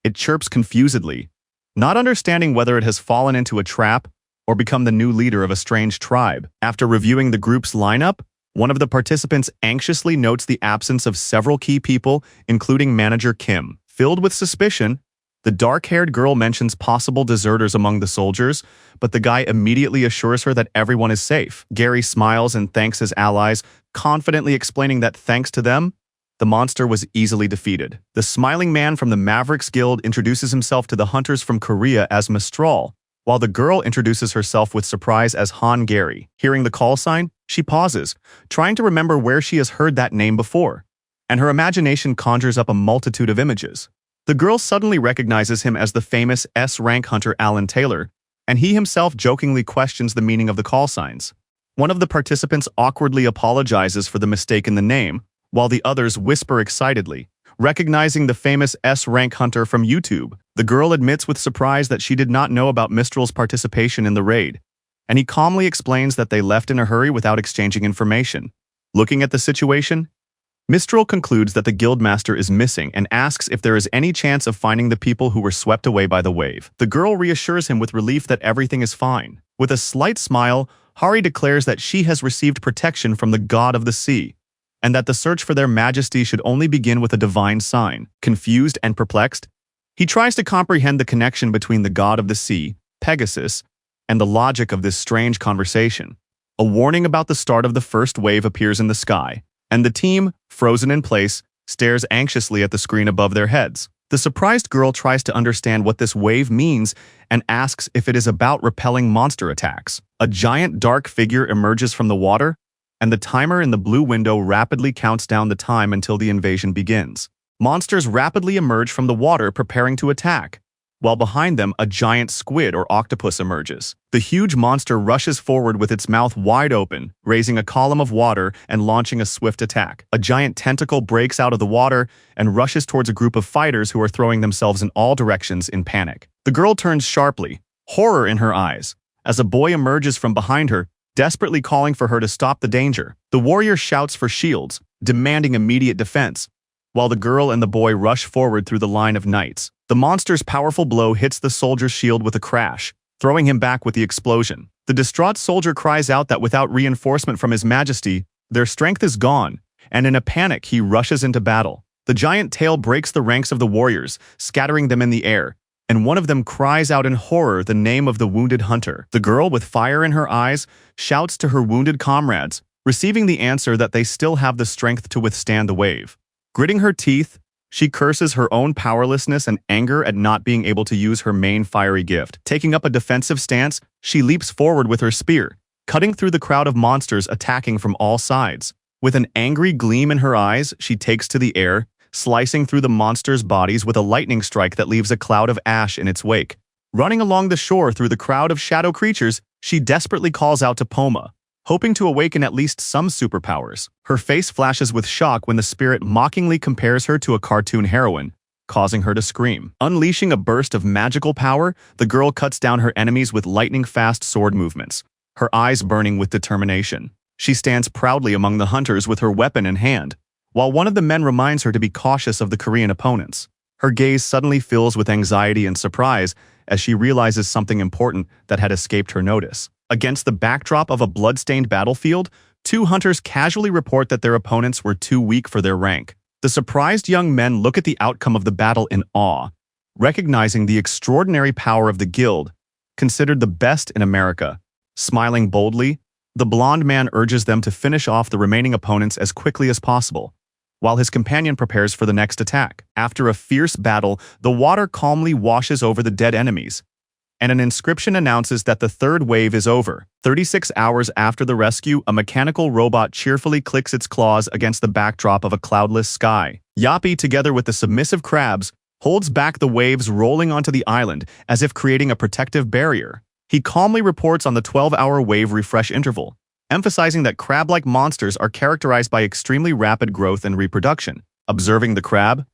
it chirps confusedly, not understanding whether it has fallen into a trap or become the new leader of a strange tribe. After reviewing the group's lineup, one of the participants anxiously notes the absence of several key people, including manager Kim. Filled with suspicion, The dark-haired girl mentions possible deserters among the soldiers, but the guy immediately assures her that everyone is safe. Gary smiles and thanks his allies, confidently explaining that thanks to them, the monster was easily defeated. The smiling man from the Mavericks Guild introduces himself to the hunters from Korea as Mistral, while the girl introduces herself with surprise as Han Gary. Hearing the call sign, she pauses, trying to remember where she has heard that name before, and her imagination conjures up a multitude of images. The girl suddenly recognizes him as the famous S-rank hunter Alan Taylor, and he himself jokingly questions the meaning of the call signs. One of the participants awkwardly apologizes for the mistake in the name, while the others whisper excitedly, recognizing the famous S-rank hunter from YouTube. The girl admits with surprise that she did not know about Mistral's participation in the raid, and he calmly explains that they left in a hurry without exchanging information. Looking at the situation, Mistral concludes that the guildmaster is missing and asks if there is any chance of finding the people who were swept away by the wave. The girl reassures him with relief that everything is fine. With a slight smile, Hari declares that she has received protection from the god of the sea, and that the search for their majesty should only begin with a divine sign. Confused and perplexed, he tries to comprehend the connection between the god of the sea, Pegasus, and the logic of this strange conversation. A warning about the start of the first wave appears in the sky, and the team, frozen in place, stares anxiously at the screen above their heads. The surprised girl tries to understand what this wave means and asks if it is about repelling monster attacks. A giant dark figure emerges from the water, and the timer in the blue window rapidly counts down the time until the invasion begins. Monsters rapidly emerge from the water preparing to attack, while behind them a giant squid or octopus emerges. The huge monster rushes forward with its mouth wide open, raising a column of water and launching a swift attack. A giant tentacle breaks out of the water and rushes towards a group of fighters who are throwing themselves in all directions in panic. The girl turns sharply, horror in her eyes, as a boy emerges from behind her, desperately calling for her to stop the danger. The warrior shouts for shields, demanding immediate defense, while the girl and the boy rush forward through the line of knights. The monster's powerful blow hits the soldier's shield with a crash, throwing him back with the explosion. The distraught soldier cries out that without reinforcement from his majesty, their strength is gone, and in a panic he rushes into battle. The giant tail breaks the ranks of the warriors, scattering them in the air, and one of them cries out in horror the name of the wounded hunter. The girl, with fire in her eyes, shouts to her wounded comrades, receiving the answer that they still have the strength to withstand the wave. Gritting her teeth, she curses her own powerlessness and anger at not being able to use her main fiery gift. Taking up a defensive stance, she leaps forward with her spear, cutting through the crowd of monsters attacking from all sides. With an angry gleam in her eyes, she takes to the air, slicing through the monsters' bodies with a lightning strike that leaves a cloud of ash in its wake. Running along the shore through the crowd of shadow creatures, she desperately calls out to Poma, hoping to awaken at least some superpowers. Her face flashes with shock when the spirit mockingly compares her to a cartoon heroine, causing her to scream. Unleashing a burst of magical power, the girl cuts down her enemies with lightning-fast sword movements, her eyes burning with determination. She stands proudly among the hunters with her weapon in hand, while one of the men reminds her to be cautious of the Korean opponents. Her gaze suddenly fills with anxiety and surprise as she realizes something important that had escaped her notice. Against the backdrop of a blood-stained battlefield, two hunters casually report that their opponents were too weak for their rank. The surprised young men look at the outcome of the battle in awe, recognizing the extraordinary power of the guild, considered the best in America. Smiling boldly, the blonde man urges them to finish off the remaining opponents as quickly as possible, while his companion prepares for the next attack. After a fierce battle, the water calmly washes over the dead enemies, and an inscription announces that the third wave is over. 36 hours after the rescue, a mechanical robot cheerfully clicks its claws against the backdrop of a cloudless sky. Yappy, together with the submissive crabs, holds back the waves rolling onto the island as if creating a protective barrier. He calmly reports on the 12-hour wave refresh interval, emphasizing that crab-like monsters are characterized by extremely rapid growth and reproduction. Observing the crab,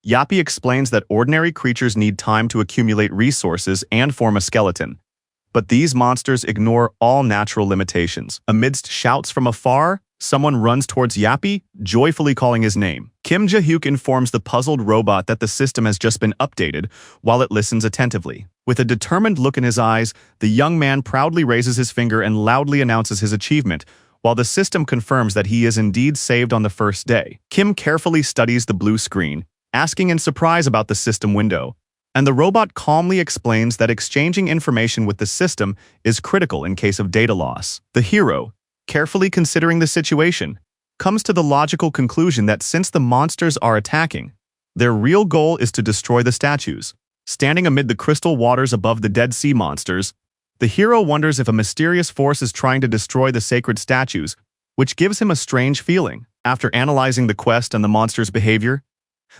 Yappy explains that ordinary creatures need time to accumulate resources and form a skeleton, but these monsters ignore all natural limitations. Amidst shouts from afar, someone runs towards Yappy, joyfully calling his name. Kim Ja-hyuk informs the puzzled robot that the system has just been updated, while it listens attentively. With a determined look in his eyes, the young man proudly raises his finger and loudly announces his achievement, while the system confirms that he is indeed saved on the first day. Kim carefully studies the blue screen, asking in surprise about the system window, And the robot calmly explains that exchanging information with the system is critical in case of data loss. The hero, carefully considering the situation, comes to the logical conclusion that since the monsters are attacking, their real goal is to destroy the statues. Standing amid the crystal waters above the Dead Sea monsters, the hero wonders if a mysterious force is trying to destroy the sacred statues, which gives him a strange feeling. After analyzing the quest and the monsters' behavior,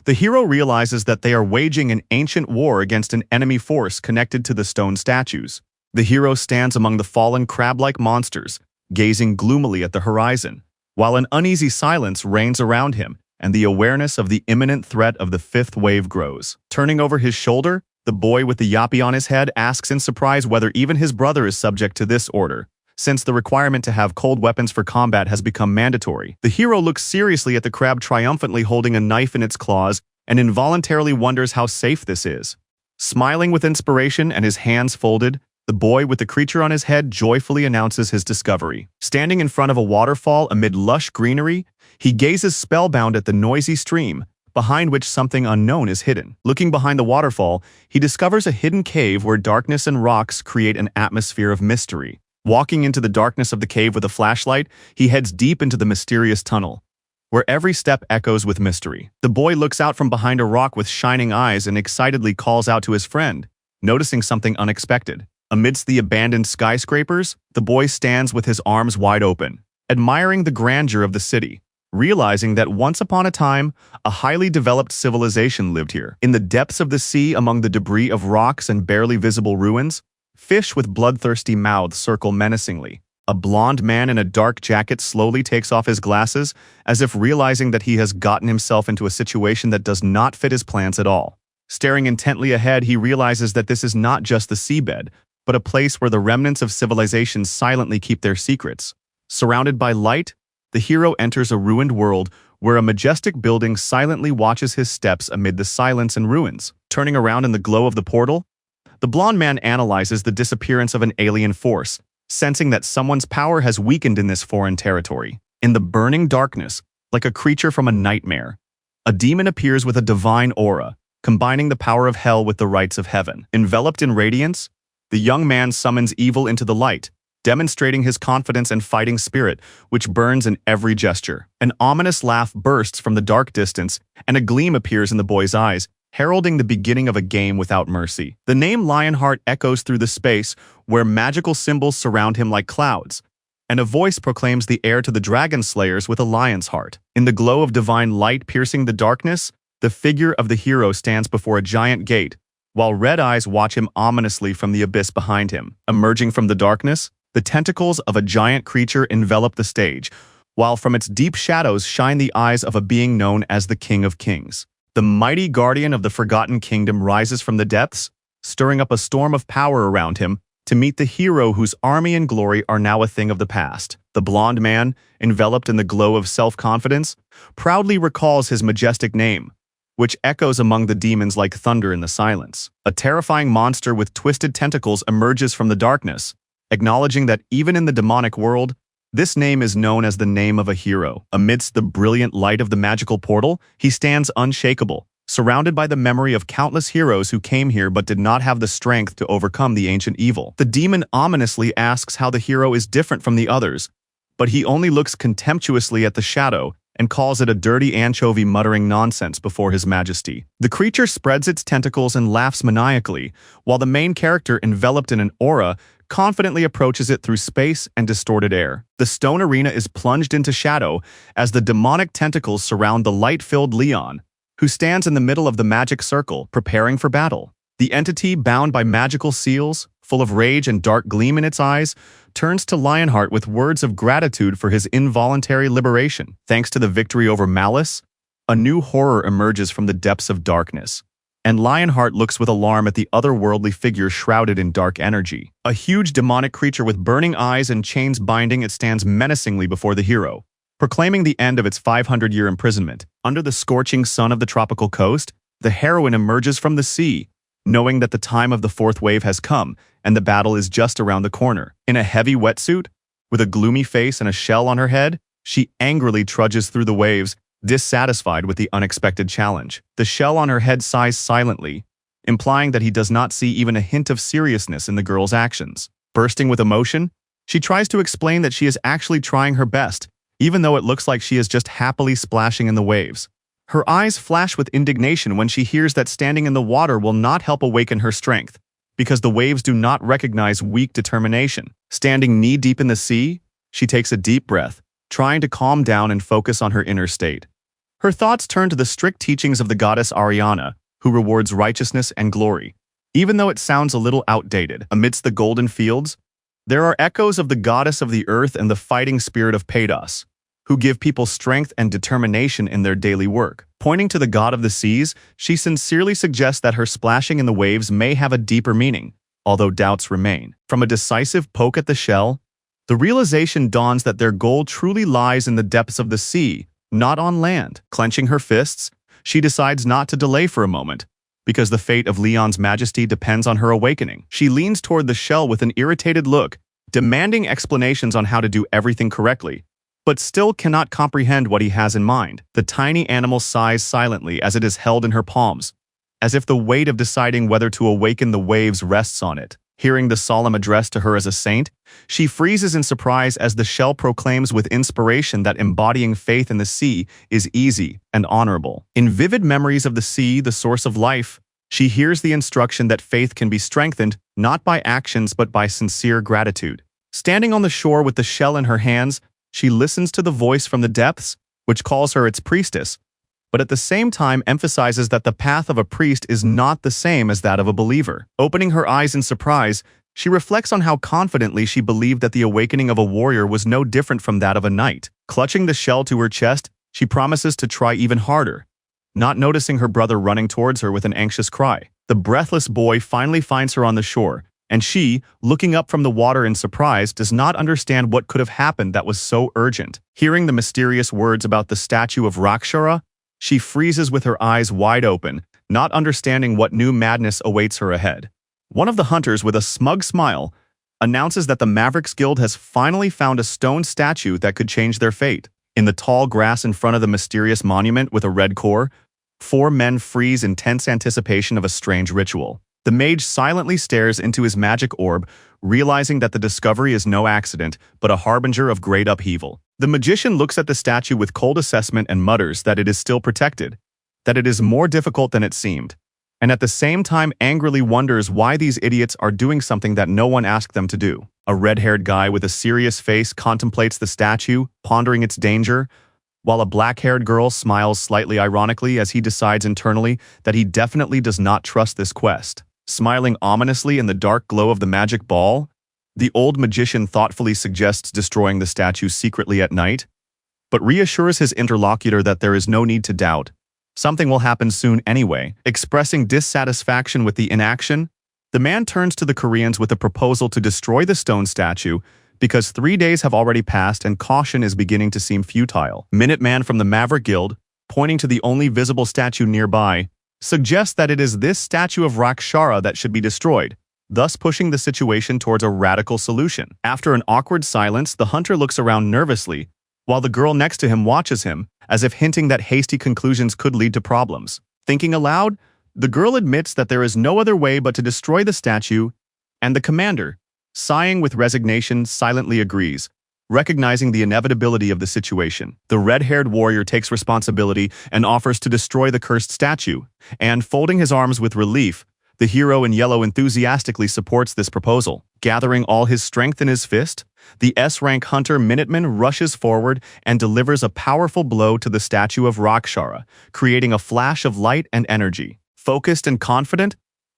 the hero realizes that they are waging an ancient war against an enemy force connected to the stone statues. The hero stands among the fallen crab-like monsters, gazing gloomily at the horizon, while an uneasy silence reigns around him and the awareness of the imminent threat of the fifth wave grows. Turning over his shoulder, the boy with the yappy on his head asks in surprise whether even his brother is subject to this order, since the requirement to have cold weapons for combat has become mandatory. The hero looks seriously at the crab triumphantly holding a knife in its claws and involuntarily wonders how safe this is. Smiling with inspiration and his hands folded, the boy with the creature on his head joyfully announces his discovery. Standing in front of a waterfall amid lush greenery, he gazes spellbound at the noisy stream, behind which something unknown is hidden. Looking behind the waterfall, he discovers a hidden cave where darkness and rocks create an atmosphere of mystery. Walking into the darkness of the cave with a flashlight, he heads deep into the mysterious tunnel, where every step echoes with mystery. The boy looks out from behind a rock with shining eyes and excitedly calls out to his friend, noticing something unexpected. Amidst the abandoned skyscrapers, the boy stands with his arms wide open, admiring the grandeur of the city, realizing that once upon a time, a highly developed civilization lived here. In the depths of the sea, among the debris of rocks and barely visible ruins, fish with bloodthirsty mouths circle menacingly. A blond man in a dark jacket slowly takes off his glasses, as if realizing that he has gotten himself into a situation that does not fit his plans at all. Staring intently ahead, he realizes that this is not just the seabed, but a place where the remnants of civilization silently keep their secrets. Surrounded by light, the hero enters a ruined world where a majestic building silently watches his steps amid the silence and ruins. Turning around in the glow of the portal, the blond man analyzes the disappearance of an alien force, sensing that someone's power has weakened in this foreign territory. In the burning darkness, like a creature from a nightmare, a demon appears with a divine aura, combining the power of hell with the rights of heaven. Enveloped in radiance, the young man summons evil into the light, demonstrating his confidence and fighting spirit, which burns in every gesture. An ominous laugh bursts from the dark distance, and a gleam appears in the boy's eyes, heralding the beginning of a game without mercy. The name Lionheart echoes through the space, where magical symbols surround him like clouds, and a voice proclaims the heir to the Dragon Slayers with a lion's heart. In the glow of divine light piercing the darkness, the figure of the hero stands before a giant gate, while red eyes watch him ominously from the abyss behind him. Emerging from the darkness, the tentacles of a giant creature envelop the stage, while from its deep shadows shine the eyes of a being known as the King of Kings. The mighty guardian of the Forgotten Kingdom rises from the depths, stirring up a storm of power around him, to meet the hero whose army and glory are now a thing of the past. The blond man, enveloped in the glow of self-confidence, proudly recalls his majestic name, which echoes among the demons like thunder in the silence. A terrifying monster with twisted tentacles emerges from the darkness, acknowledging that even in the demonic world, this name is known as the name of a hero. Amidst the brilliant light of the magical portal, he stands unshakable, surrounded by the memory of countless heroes who came here but did not have the strength to overcome the ancient evil. The demon ominously asks how the hero is different from the others, but he only looks contemptuously at the shadow and calls it a dirty anchovy, muttering nonsense before his majesty. The creature spreads its tentacles and laughs maniacally, while the main character, enveloped in an aura, confidently approaches it through space and distorted air. The stone arena is plunged into shadow as the demonic tentacles surround the light-filled Leon, who stands in the middle of the magic circle, preparing for battle. The entity, bound by magical seals, full of rage and dark gleam in its eyes, turns to Lionheart with words of gratitude for his involuntary liberation. Thanks to the victory over malice, a new horror emerges from the depths of darkness, and Lionheart looks with alarm at the otherworldly figure shrouded in dark energy. A huge demonic creature with burning eyes and chains binding it stands menacingly before the hero, proclaiming the end of its 500-year imprisonment. Under the scorching sun of the tropical coast, the heroine emerges from the sea, knowing that the time of the fourth wave has come and the battle is just around the corner. In a heavy wetsuit, with a gloomy face and a shell on her head, she angrily trudges through the waves, dissatisfied with the unexpected challenge. The shell on her head sighs silently, implying that he does not see even a hint of seriousness in the girl's actions. Bursting with emotion, she tries to explain that she is actually trying her best, even though it looks like she is just happily splashing in the waves. Her eyes flash with indignation when she hears that standing in the water will not help awaken her strength, because the waves do not recognize weak determination. Standing knee-deep in the sea, she takes a deep breath, trying to calm down and focus on her inner state. Her thoughts turn to the strict teachings of the goddess Ariana, who rewards righteousness and glory. Even though it sounds a little outdated, amidst the golden fields, there are echoes of the goddess of the earth and the fighting spirit of Pados, who give people strength and determination in their daily work. Pointing to the god of the seas, she sincerely suggests that her splashing in the waves may have a deeper meaning, although doubts remain. From a decisive poke at the shell, the realization dawns that their goal truly lies in the depths of the sea, not on land. Clenching her fists, she decides not to delay for a moment, because the fate of Leon's majesty depends on her awakening. She leans toward the shell with an irritated look, demanding explanations on how to do everything correctly, but still cannot comprehend what he has in mind. The tiny animal sighs silently as it is held in her palms, as if the weight of deciding whether to awaken the waves rests on it. Hearing the solemn address to her as a saint, she freezes in surprise as the shell proclaims with inspiration that embodying faith in the sea is easy and honorable. In vivid memories of the sea, the source of life, she hears the instruction that faith can be strengthened not by actions but by sincere gratitude. Standing on the shore with the shell in her hands, she listens to the voice from the depths, which calls her its priestess, but at the same time emphasizes that the path of a priest is not the same as that of a believer. Opening her eyes in surprise, she reflects on how confidently she believed that the awakening of a warrior was no different from that of a knight. Clutching the shell to her chest, she promises to try even harder, not noticing her brother running towards her with an anxious cry. The breathless boy finally finds her on the shore, and she, looking up from the water in surprise, does not understand what could have happened that was so urgent. Hearing the mysterious words about the statue of Rakshara, she freezes with her eyes wide open, not understanding what new madness awaits her ahead. One of the hunters, with a smug smile, announces that the Mavericks Guild has finally found a stone statue that could change their fate. In the tall grass in front of the mysterious monument with a red core, 4 men freeze in tense anticipation of a strange ritual. The mage silently stares into his magic orb, realizing that the discovery is no accident, but a harbinger of great upheaval. The magician looks at the statue with cold assessment and mutters that it is still protected, that it is more difficult than it seemed, and at the same time angrily wonders why these idiots are doing something that no one asked them to do. A red-haired guy with a serious face contemplates the statue, pondering its danger, while a black-haired girl smiles slightly ironically as he decides internally that he definitely does not trust this quest. Smiling ominously in the dark glow of the magic ball, the old magician thoughtfully suggests destroying the statue secretly at night, but reassures his interlocutor that there is no need to doubt. Something will happen soon anyway. Expressing dissatisfaction with the inaction, the man turns to the Koreans with a proposal to destroy the stone statue because 3 days have already passed and caution is beginning to seem futile. Minuteman from the Maverick Guild, pointing to the only visible statue nearby, suggests that it is this statue of Rakshara that should be destroyed, thus pushing the situation towards a radical solution. After an awkward silence, the hunter looks around nervously, while the girl next to him watches him, as if hinting that hasty conclusions could lead to problems. Thinking aloud, the girl admits that there is no other way but to destroy the statue, and the commander, sighing with resignation, silently agrees, recognizing the inevitability of the situation. The red-haired warrior takes responsibility and offers to destroy the cursed statue, and, folding his arms with relief, the hero in yellow enthusiastically supports this proposal. Gathering all his strength in his fist, the S-rank hunter Minuteman rushes forward and delivers a powerful blow to the statue of Rakshara, creating a flash of light and energy. Focused and confident,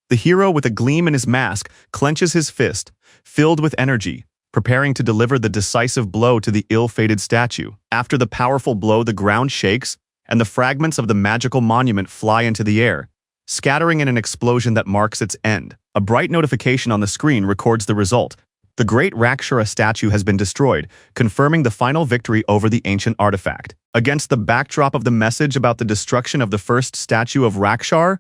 the hero with a gleam in his mask clenches his fist, filled with energy, preparing to deliver the decisive blow to the ill-fated statue. After the powerful blow, the ground shakes, and the fragments of the magical monument fly into the air, scattering in an explosion that marks its end. A bright notification on the screen records the result. The great Rakshara statue has been destroyed, confirming the final victory over the ancient artifact. Against the backdrop of the message about the destruction of the first statue of Rakshar,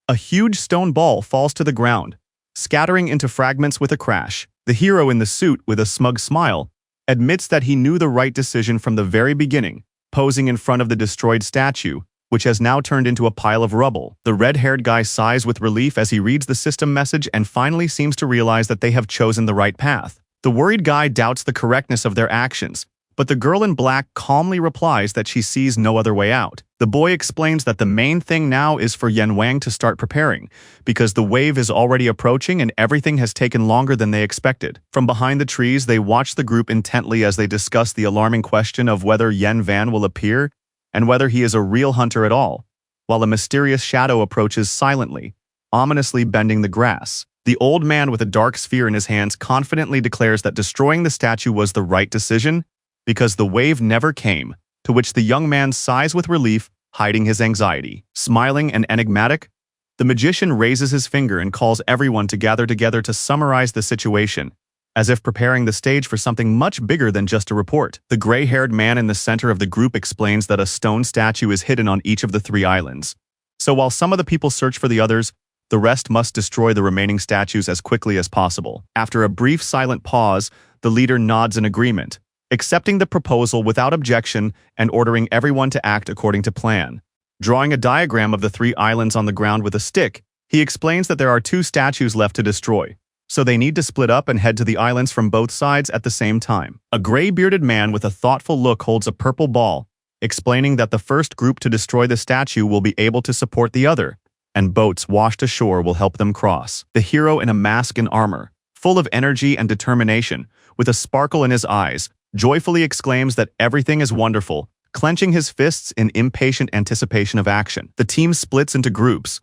a huge stone ball falls to the ground, scattering into fragments with a crash. The hero in the suit, with a smug smile, admits that he knew the right decision from the very beginning, posing in front of the destroyed statue, which has now turned into a pile of rubble. The red-haired guy sighs with relief as he reads the system message and finally seems to realize that they have chosen the right path. The worried guy doubts the correctness of their actions, but the girl in black calmly replies that she sees no other way out. The boy explains that the main thing now is for Yan Wang to start preparing, because the wave is already approaching and everything has taken longer than they expected. From behind the trees, they watch the group intently as they discuss the alarming question of whether Yan Van will appear and whether he is a real hunter at all, while a mysterious shadow approaches silently, ominously bending the grass. The old man with a dark sphere in his hands confidently declares that destroying the statue was the right decision, because the wave never came, to which the young man sighs with relief, hiding his anxiety. Smiling and enigmatic, the magician raises his finger and calls everyone to gather together to summarize the situation, as if preparing the stage for something much bigger than just a report. The gray-haired man in the center of the group explains that a stone statue is hidden on each of the 3 islands. So while some of the people search for the others, the rest must destroy the remaining statues as quickly as possible. After a brief silent pause, the leader nods in agreement, accepting the proposal without objection and ordering everyone to act according to plan. Drawing a diagram of the 3 islands on the ground with a stick, he explains that there are 2 statues left to destroy, so they need to split up and head to the islands from both sides at the same time. A gray-bearded man with a thoughtful look holds a purple ball, explaining that the first group to destroy the statue will be able to support the other, and boats washed ashore will help them cross. The hero in a mask and armor, full of energy and determination, with a sparkle in his eyes, joyfully exclaims that everything is wonderful, clenching his fists in impatient anticipation of action. The team splits into groups.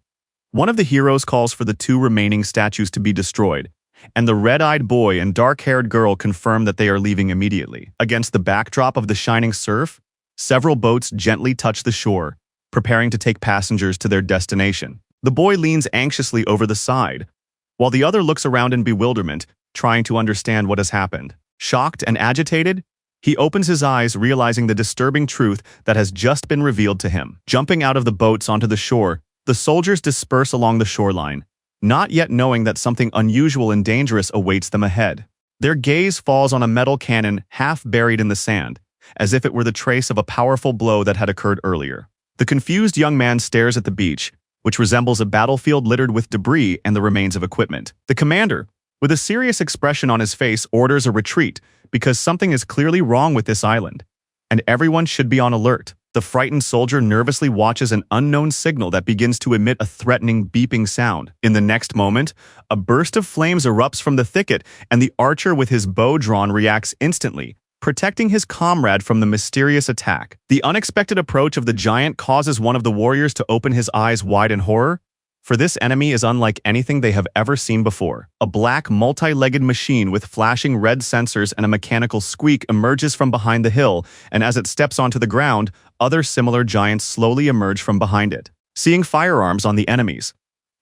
One of the heroes calls for the 2 remaining statues to be destroyed, and the red-eyed boy and dark-haired girl confirm that they are leaving immediately. Against the backdrop of the shining surf, several boats gently touch the shore, preparing to take passengers to their destination. The boy leans anxiously over the side, while the other looks around in bewilderment, trying to understand what has happened. Shocked and agitated, he opens his eyes, realizing the disturbing truth that has just been revealed to him. Jumping out of the boats onto the shore, the soldiers disperse along the shoreline, not yet knowing that something unusual and dangerous awaits them ahead. Their gaze falls on a metal cannon half buried in the sand, as if it were the trace of a powerful blow that had occurred earlier. The confused young man stares at the beach, which resembles a battlefield littered with debris and the remains of equipment. The commander, with a serious expression on his face, orders a retreat because something is clearly wrong with this island, and everyone should be on alert. The frightened soldier nervously watches an unknown signal that begins to emit a threatening beeping sound. In the next moment, a burst of flames erupts from the thicket, and the archer with his bow drawn reacts instantly, protecting his comrade from the mysterious attack. The unexpected approach of the giant causes one of the warriors to open his eyes wide in horror, for this enemy is unlike anything they have ever seen before. A black, multi-legged machine with flashing red sensors and a mechanical squeak emerges from behind the hill, and as it steps onto the ground, other similar giants slowly emerge from behind it. Seeing firearms on the enemies,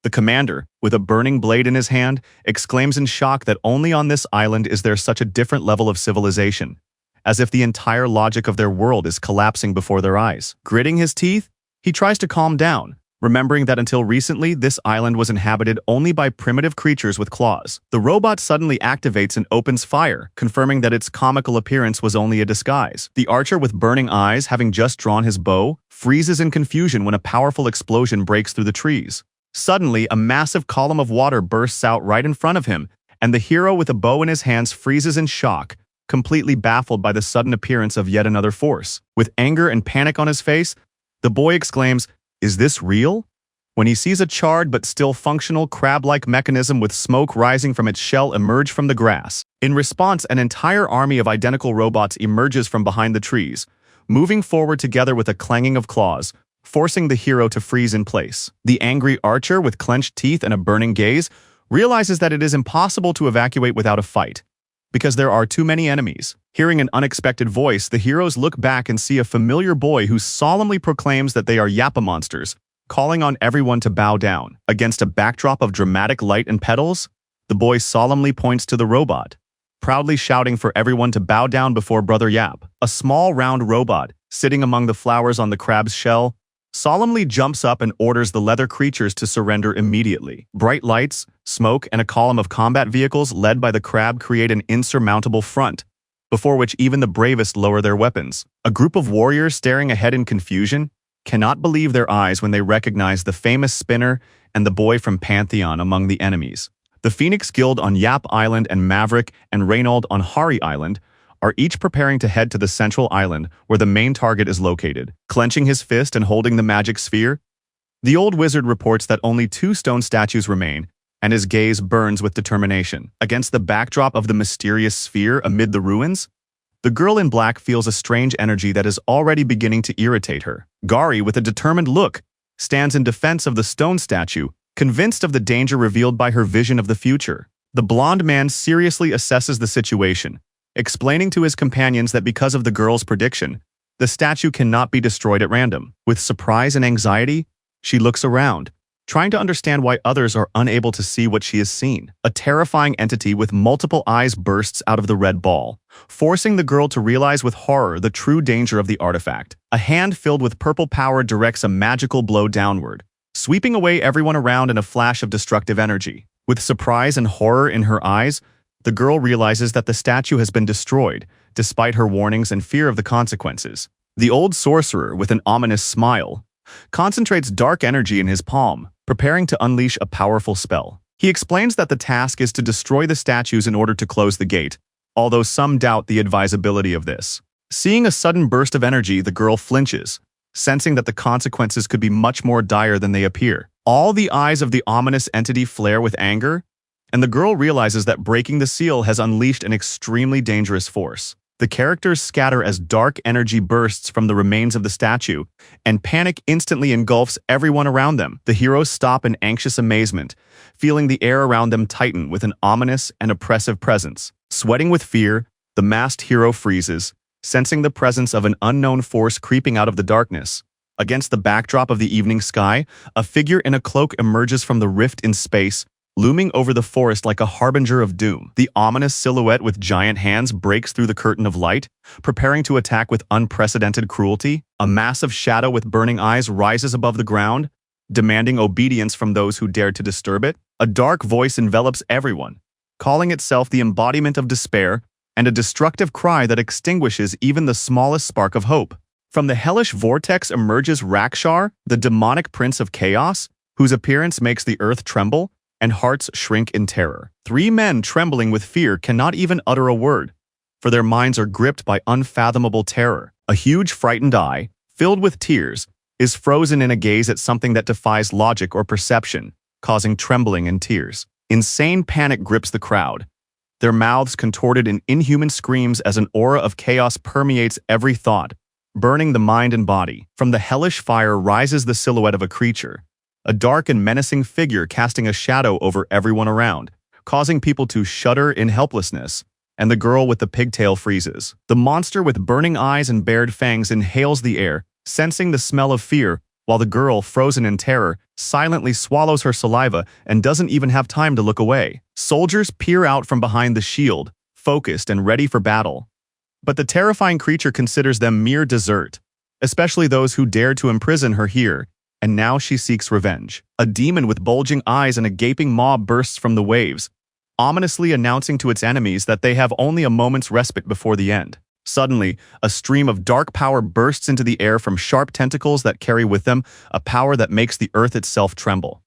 the commander, with a burning blade in his hand, exclaims in shock that only on this island is there such a different level of civilization, as if the entire logic of their world is collapsing before their eyes. Gritting his teeth, he tries to calm down, remembering that until recently, this island was inhabited only by primitive creatures with claws. The robot suddenly activates and opens fire, confirming that its comical appearance was only a disguise. The archer with burning eyes, having just drawn his bow, freezes in confusion when a powerful explosion breaks through the trees. Suddenly, a massive column of water bursts out right in front of him, and the hero with a bow in his hands freezes in shock, completely baffled by the sudden appearance of yet another force. With anger and panic on his face, the boy exclaims, "Is this real?" when he sees a charred but still functional crab-like mechanism with smoke rising from its shell emerge from the grass. In response, an entire army of identical robots emerges from behind the trees, moving forward together with a clanging of claws, forcing the hero to freeze in place. The angry archer, with clenched teeth and a burning gaze, realizes that it is impossible to evacuate without a fight, because there are too many enemies. Hearing an unexpected voice, the heroes look back and see a familiar boy who solemnly proclaims that they are Yappa monsters, calling on everyone to bow down. Against a backdrop of dramatic light and petals, the boy solemnly points to the robot, proudly shouting for everyone to bow down before Brother Yap. A small round robot, sitting among the flowers on the crab's shell, solemnly jumps up and orders the leather creatures to surrender immediately. Bright lights, smoke, and a column of combat vehicles led by the crab create an insurmountable front, before which even the bravest lower their weapons. A group of warriors staring ahead in confusion, cannot believe their eyes when they recognize the famous spinner and the boy from Pantheon among the enemies. The Phoenix Guild on Yap Island and Maverick and Reynold on Hari Island are each preparing to head to the central island where the main target is located. Clenching his fist and holding the magic sphere, the old wizard reports that only 2 stone statues remain, and his gaze burns with determination. Against the backdrop of the mysterious sphere amid the ruins, the girl in black feels a strange energy that is already beginning to irritate her. Gari, with a determined look, stands in defense of the stone statue, convinced of the danger revealed by her vision of the future. The blonde man seriously assesses the situation, explaining to his companions that because of the girl's prediction, the statue cannot be destroyed at random. With surprise and anxiety, she looks around, trying to understand why others are unable to see what she has seen. A terrifying entity with multiple eyes bursts out of the red ball, forcing the girl to realize with horror the true danger of the artifact. A hand filled with purple power directs a magical blow downward, sweeping away everyone around in a flash of destructive energy. With surprise and horror in her eyes, the girl realizes that the statue has been destroyed, despite her warnings and fear of the consequences. The old sorcerer, with an ominous smile, concentrates dark energy in his palm, preparing to unleash a powerful spell. He explains that the task is to destroy the statues in order to close the gate, although some doubt the advisability of this. Seeing a sudden burst of energy, the girl flinches, sensing that the consequences could be much more dire than they appear. All the eyes of the ominous entity flare with anger, and the girl realizes that breaking the seal has unleashed an extremely dangerous force. The characters scatter as dark energy bursts from the remains of the statue, and panic instantly engulfs everyone around them. The heroes stop in anxious amazement, feeling the air around them tighten with an ominous and oppressive presence. Sweating with fear, the masked hero freezes, sensing the presence of an unknown force creeping out of the darkness. Against the backdrop of the evening sky, a figure in a cloak emerges from the rift in space, looming over the forest like a harbinger of doom. The ominous silhouette with giant hands breaks through the curtain of light, preparing to attack with unprecedented cruelty. A massive shadow with burning eyes rises above the ground, demanding obedience from those who dare to disturb it. A dark voice envelops everyone, calling itself the embodiment of despair, and a destructive cry that extinguishes even the smallest spark of hope. From the hellish vortex emerges Rakshar, the demonic prince of chaos, whose appearance makes the earth tremble, and hearts shrink in terror. 3 men trembling with fear cannot even utter a word, for their minds are gripped by unfathomable terror. A huge frightened eye, filled with tears, is frozen in a gaze at something that defies logic or perception, causing trembling and tears. Insane panic grips the crowd, their mouths contorted in inhuman screams as an aura of chaos permeates every thought, burning the mind and body. From the hellish fire rises the silhouette of a creature, a dark and menacing figure casting a shadow over everyone around, causing people to shudder in helplessness, and the girl with the pigtail freezes. The monster with burning eyes and bared fangs inhales the air, sensing the smell of fear, while the girl, frozen in terror, silently swallows her saliva and doesn't even have time to look away. Soldiers peer out from behind the shield, focused and ready for battle. But the terrifying creature considers them mere dessert, especially those who dared to imprison her here, and now she seeks revenge. A demon with bulging eyes and a gaping maw bursts from the waves, ominously announcing to its enemies that they have only a moment's respite before the end. Suddenly, a stream of dark power bursts into the air from sharp tentacles that carry with them a power that makes the earth itself tremble.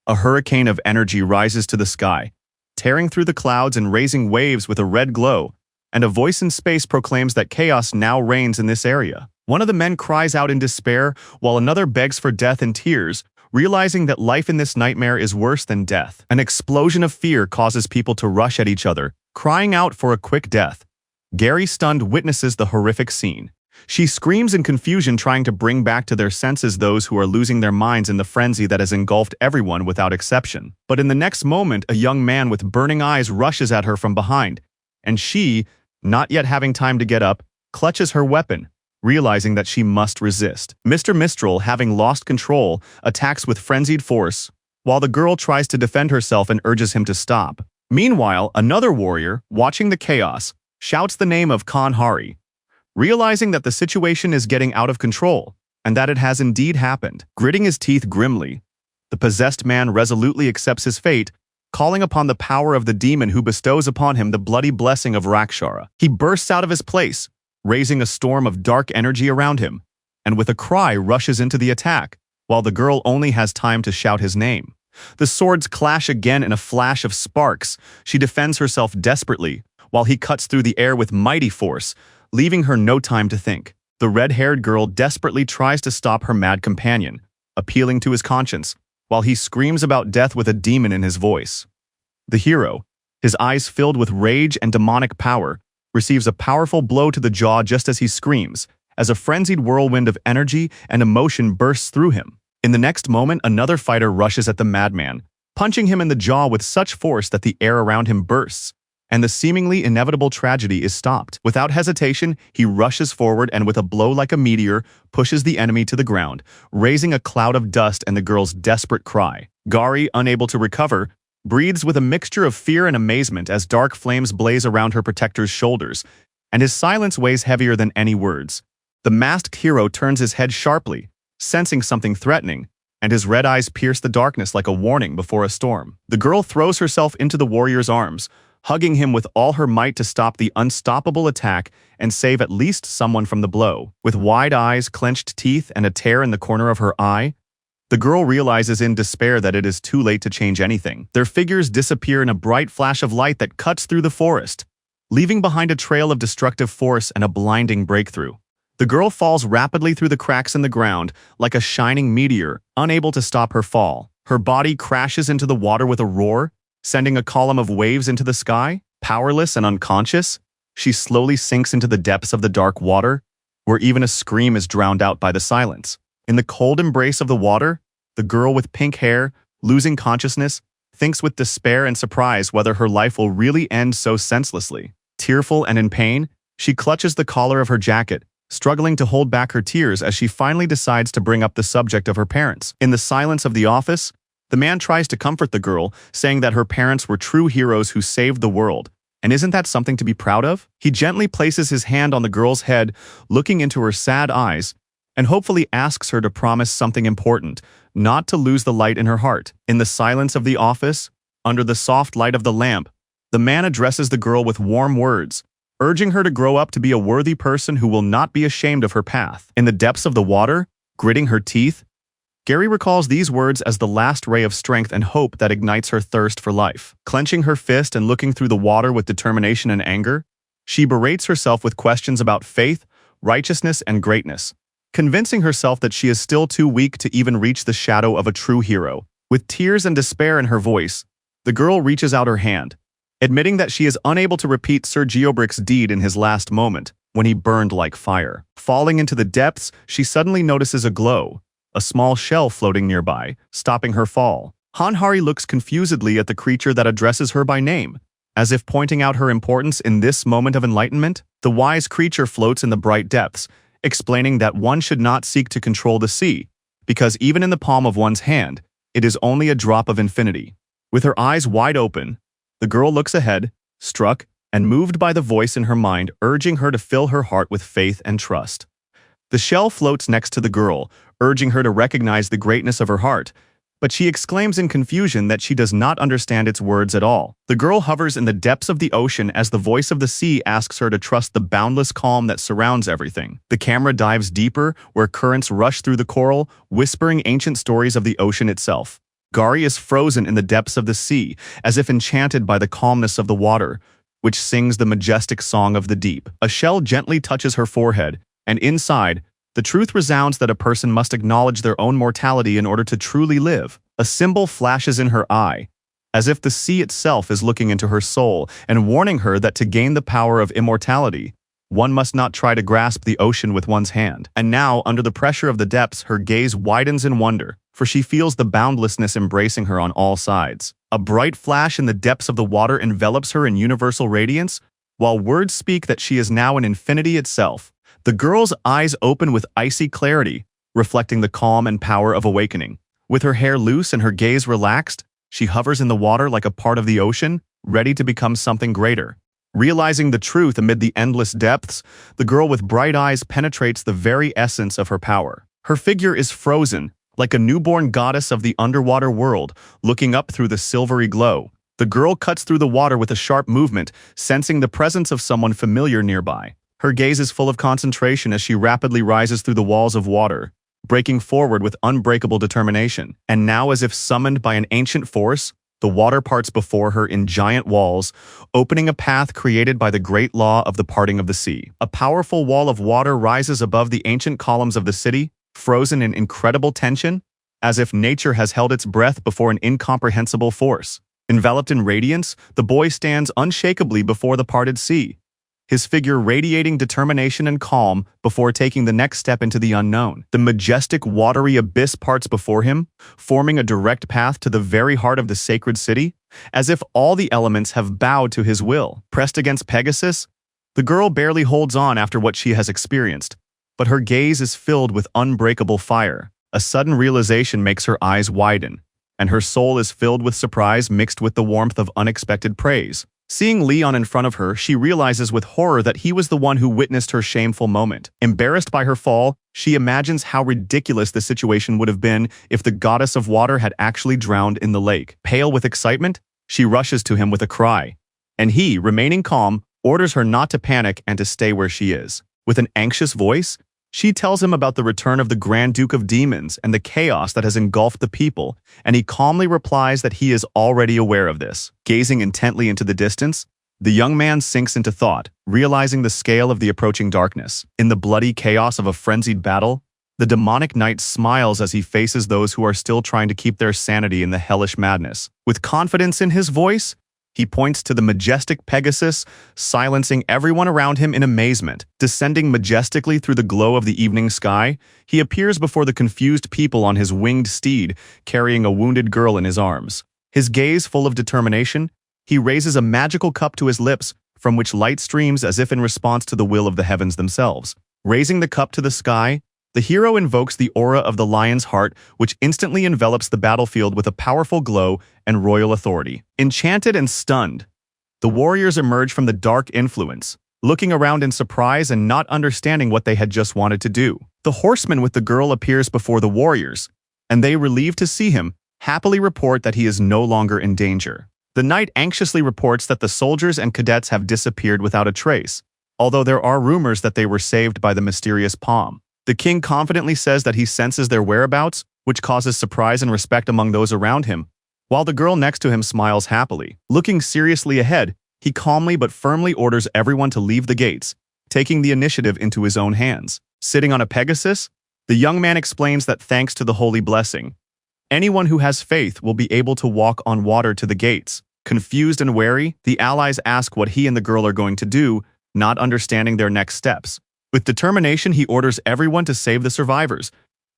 A hurricane of energy rises to the sky, tearing through the clouds and raising waves with a red glow, and a voice in space proclaims that chaos now reigns in this area. One of the men cries out in despair, while another begs for death in tears, realizing that life in this nightmare is worse than death. An explosion of fear causes people to rush at each other, crying out for a quick death. Gary, stunned, witnesses the horrific scene. She screams in confusion, trying to bring back to their senses those who are losing their minds in the frenzy that has engulfed everyone without exception. But in the next moment, a young man with burning eyes rushes at her from behind, and she, not yet having time to get up, clutches her weapon, realizing that she must resist. Mr. Mistral, having lost control, attacks with frenzied force, while the girl tries to defend herself and urges him to stop. Meanwhile, another warrior, watching the chaos, shouts the name of Kanhari, realizing that the situation is getting out of control, and that it has indeed happened. Gritting his teeth grimly, the possessed man resolutely accepts his fate, calling upon the power of the demon who bestows upon him the bloody blessing of Rakshara. He bursts out of his place, raising a storm of dark energy around him, and with a cry rushes into the attack, while the girl only has time to shout his name. The swords clash again in a flash of sparks. She defends herself desperately, while he cuts through the air with mighty force, leaving her no time to think. The red-haired girl desperately tries to stop her mad companion, appealing to his conscience, while he screams about death with a demon in his voice. The hero, his eyes filled with rage and demonic power, receives a powerful blow to the jaw just as he screams, as a frenzied whirlwind of energy and emotion bursts through him. In the next moment, another fighter rushes at the madman, punching him in the jaw with such force that the air around him bursts, and the seemingly inevitable tragedy is stopped. Without hesitation, he rushes forward and with a blow like a meteor, pushes the enemy to the ground, raising a cloud of dust and the girl's desperate cry. Gari, unable to recover, breathes with a mixture of fear and amazement as dark flames blaze around her protector's shoulders, and his silence weighs heavier than any words. The masked hero turns his head sharply, sensing something threatening, and his red eyes pierce the darkness like a warning before a storm. The girl throws herself into the warrior's arms, hugging him with all her might to stop the unstoppable attack and save at least someone from the blow. With wide eyes, clenched teeth, and a tear in the corner of her eye, the girl realizes in despair that it is too late to change anything. Their figures disappear in a bright flash of light that cuts through the forest, leaving behind a trail of destructive force and a blinding breakthrough. The girl falls rapidly through the cracks in the ground, like a shining meteor, unable to stop her fall. Her body crashes into the water with a roar, sending a column of waves into the sky. Powerless and unconscious, she slowly sinks into the depths of the dark water, where even a scream is drowned out by the silence. In the cold embrace of the water, the girl with pink hair, losing consciousness, thinks with despair and surprise whether her life will really end so senselessly. Tearful and in pain, she clutches the collar of her jacket, struggling to hold back her tears as she finally decides to bring up the subject of her parents. In the silence of the office, the man tries to comfort the girl, saying that her parents were true heroes who saved the world. And isn't that something to be proud of? He gently places his hand on the girl's head, looking into her sad eyes, and hopefully asks her to promise something important, not to lose the light in her heart. In the silence of the office, under the soft light of the lamp, the man addresses the girl with warm words, urging her to grow up to be a worthy person who will not be ashamed of her path. In the depths of the water, gritting her teeth, Gary recalls these words as the last ray of strength and hope that ignites her thirst for life. Clenching her fist and looking through the water with determination and anger, she berates herself with questions about faith, righteousness, and greatness, convincing herself that she is still too weak to even reach the shadow of a true hero. With tears and despair in her voice, the girl reaches out her hand, admitting that she is unable to repeat Sir Geobric's deed in his last moment, when he burned like fire. Falling into the depths, she suddenly notices a glow, a small shell floating nearby, stopping her fall. Hanhari looks confusedly at the creature that addresses her by name, as if pointing out her importance in this moment of enlightenment. The wise creature floats in the bright depths, explaining that one should not seek to control the sea, because even in the palm of one's hand, it is only a drop of infinity. With her eyes wide open, the girl looks ahead, struck and moved by the voice in her mind urging her to fill her heart with faith and trust. The shell floats next to the girl, urging her to recognize the greatness of her heart, but she exclaims in confusion that she does not understand its words at all. The girl hovers in the depths of the ocean as the voice of the sea asks her to trust the boundless calm that surrounds everything. The camera dives deeper, where currents rush through the coral, whispering ancient stories of the ocean itself. Gari is frozen in the depths of the sea, as if enchanted by the calmness of the water, which sings the majestic song of the deep. A shell gently touches her forehead, and inside, the truth resounds that a person must acknowledge their own mortality in order to truly live. A symbol flashes in her eye, as if the sea itself is looking into her soul and warning her that to gain the power of immortality, one must not try to grasp the ocean with one's hand. And now, under the pressure of the depths, her gaze widens in wonder, for she feels the boundlessness embracing her on all sides. A bright flash in the depths of the water envelops her in universal radiance, while words speak that she is now an infinity itself. The girl's eyes open with icy clarity, reflecting the calm and power of awakening. With her hair loose and her gaze relaxed, she hovers in the water like a part of the ocean, ready to become something greater. Realizing the truth amid the endless depths, the girl with bright eyes penetrates the very essence of her power. Her figure is frozen, like a newborn goddess of the underwater world, looking up through the silvery glow. The girl cuts through the water with a sharp movement, sensing the presence of someone familiar nearby. Her gaze is full of concentration as she rapidly rises through the walls of water, breaking forward with unbreakable determination. And now, as if summoned by an ancient force, the water parts before her in giant walls, opening a path created by the great law of the parting of the sea. A powerful wall of water rises above the ancient columns of the city, frozen in incredible tension, as if nature has held its breath before an incomprehensible force. Enveloped in radiance, the boy stands unshakably before the parted sea, his figure radiating determination and calm before taking the next step into the unknown. The majestic watery abyss parts before him, forming a direct path to the very heart of the sacred city, as if all the elements have bowed to his will. Pressed against Pegasus, the girl barely holds on after what she has experienced, but her gaze is filled with unbreakable fire. A sudden realization makes her eyes widen, and her soul is filled with surprise mixed with the warmth of unexpected praise. Seeing Leon in front of her, she realizes with horror that he was the one who witnessed her shameful moment. Embarrassed by her fall, she imagines how ridiculous the situation would have been if the goddess of water had actually drowned in the lake. Pale with excitement, she rushes to him with a cry, and he, remaining calm, orders her not to panic and to stay where she is. With an anxious voice, she tells him about the return of the Grand Duke of Demons and the chaos that has engulfed the people, and he calmly replies that he is already aware of this. Gazing intently into the distance, the young man sinks into thought, realizing the scale of the approaching darkness. In the bloody chaos of a frenzied battle, the demonic knight smiles as he faces those who are still trying to keep their sanity in the hellish madness. With confidence in his voice, he points to the majestic Pegasus, silencing everyone around him in amazement. Descending majestically through the glow of the evening sky, he appears before the confused people on his winged steed, carrying a wounded girl in his arms. His gaze full of determination, he raises a magical cup to his lips, from which light streams as if in response to the will of the heavens themselves. Raising the cup to the sky, the hero invokes the aura of the lion's heart, which instantly envelops the battlefield with a powerful glow and royal authority. Enchanted and stunned, the warriors emerge from the dark influence, looking around in surprise and not understanding what they had just wanted to do. The horseman with the girl appears before the warriors, and they, relieved to see him, happily report that he is no longer in danger. The knight anxiously reports that the soldiers and cadets have disappeared without a trace, although there are rumors that they were saved by the mysterious palm. The king confidently says that he senses their whereabouts, which causes surprise and respect among those around him, while the girl next to him smiles happily. Looking seriously ahead, he calmly but firmly orders everyone to leave the gates, taking the initiative into his own hands. Sitting on a Pegasus, the young man explains that thanks to the holy blessing, anyone who has faith will be able to walk on water to the gates. Confused and wary, the allies ask what he and the girl are going to do, not understanding their next steps. With determination, he orders everyone to save the survivors,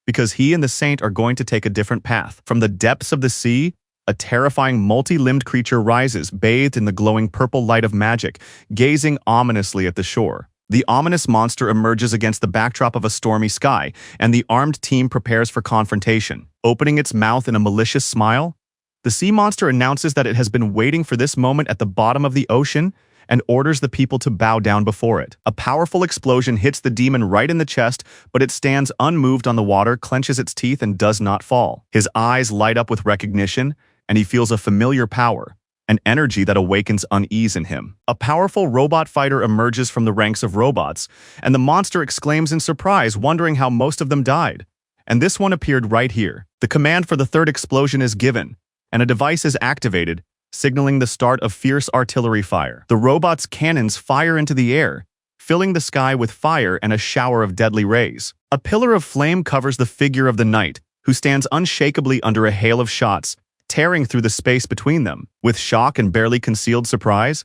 because he and the saint are going to take a different path. From the depths of the sea, a terrifying multi-limbed creature rises, bathed in the glowing purple light of magic, gazing ominously at the shore. The ominous monster emerges against the backdrop of a stormy sky, and the armed team prepares for confrontation. Opening its mouth in a malicious smile, the sea monster announces that it has been waiting for this moment at the bottom of the ocean, and orders the people to bow down before it. A powerful explosion hits the demon right in the chest, but it stands unmoved on the water, clenches its teeth, and does not fall. His eyes light up with recognition, and he feels a familiar power, an energy that awakens unease in him. A powerful robot fighter emerges from the ranks of robots, and the monster exclaims in surprise, wondering how most of them died. And this one appeared right here. The command for the third explosion is given, and a device is activated, signaling the start of fierce artillery fire. The robot's cannons fire into the air, filling the sky with fire and a shower of deadly rays. A pillar of flame covers the figure of the knight, who stands unshakably under a hail of shots, tearing through the space between them. With shock and barely concealed surprise,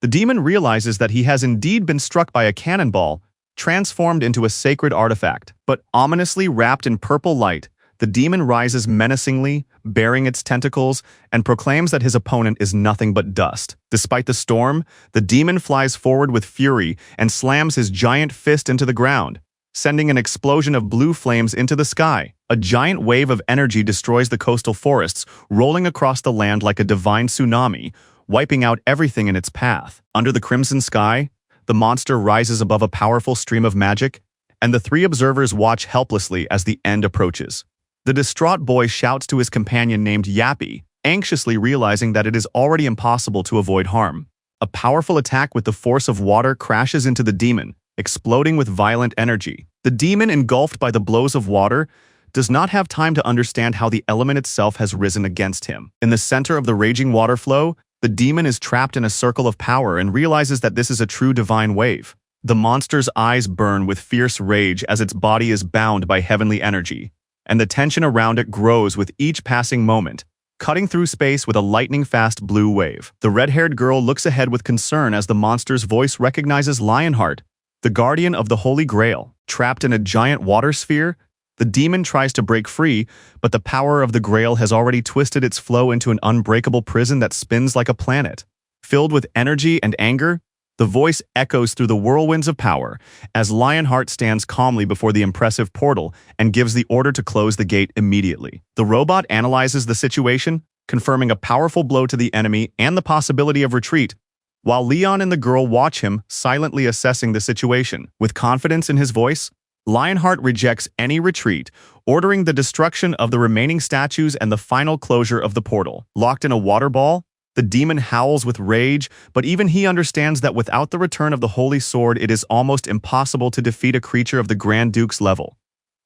the demon realizes that he has indeed been struck by a cannonball, transformed into a sacred artifact. But ominously wrapped in purple light, the demon rises menacingly, baring its tentacles, and proclaims that his opponent is nothing but dust. Despite the storm, the demon flies forward with fury and slams his giant fist into the ground, sending an explosion of blue flames into the sky. A giant wave of energy destroys the coastal forests, rolling across the land like a divine tsunami, wiping out everything in its path. Under the crimson sky, the monster rises above a powerful stream of magic, and the three observers watch helplessly as the end approaches. The distraught boy shouts to his companion named Yappy, anxiously realizing that it is already impossible to avoid harm. A powerful attack with the force of water crashes into the demon, exploding with violent energy. The demon, engulfed by the blows of water, does not have time to understand how the element itself has risen against him. In the center of the raging water flow, the demon is trapped in a circle of power and realizes that this is a true divine wave. The monster's eyes burn with fierce rage as its body is bound by heavenly energy, and the tension around it grows with each passing moment, cutting through space with a lightning-fast blue wave. The red-haired girl looks ahead with concern as the monster's voice recognizes Lionheart, the guardian of the Holy Grail. Trapped in a giant water sphere, the demon tries to break free, but the power of the Grail has already twisted its flow into an unbreakable prison that spins like a planet. Filled with energy and anger, the voice echoes through the whirlwinds of power as Lionheart stands calmly before the impressive portal and gives the order to close the gate immediately. The robot analyzes the situation, confirming a powerful blow to the enemy and the possibility of retreat, while Leon and the girl watch him, silently assessing the situation. With confidence in his voice, Lionheart rejects any retreat, ordering the destruction of the remaining statues and the final closure of the portal. Locked in a water ball, the demon howls with rage, but even he understands that without the return of the Holy Sword, it is almost impossible to defeat a creature of the Grand Duke's level.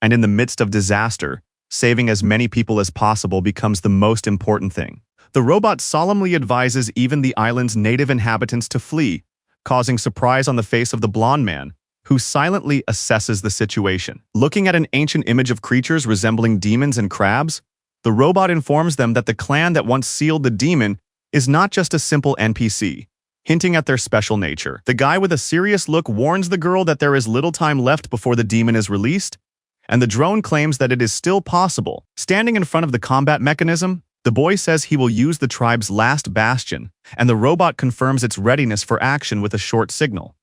And in the midst of disaster, saving as many people as possible becomes the most important thing. The robot solemnly advises even the island's native inhabitants to flee, causing surprise on the face of the blonde man, who silently assesses the situation. Looking at an ancient image of creatures resembling demons and crabs, the robot informs them that the clan that once sealed the demon is not just a simple NPC, hinting at their special nature. The guy with a serious look warns the girl that there is little time left before the demon is released, and the drone claims that it is still possible. Standing in front of the combat mechanism, the boy says he will use the tribe's last bastion, and the robot confirms its readiness for action with a short signal.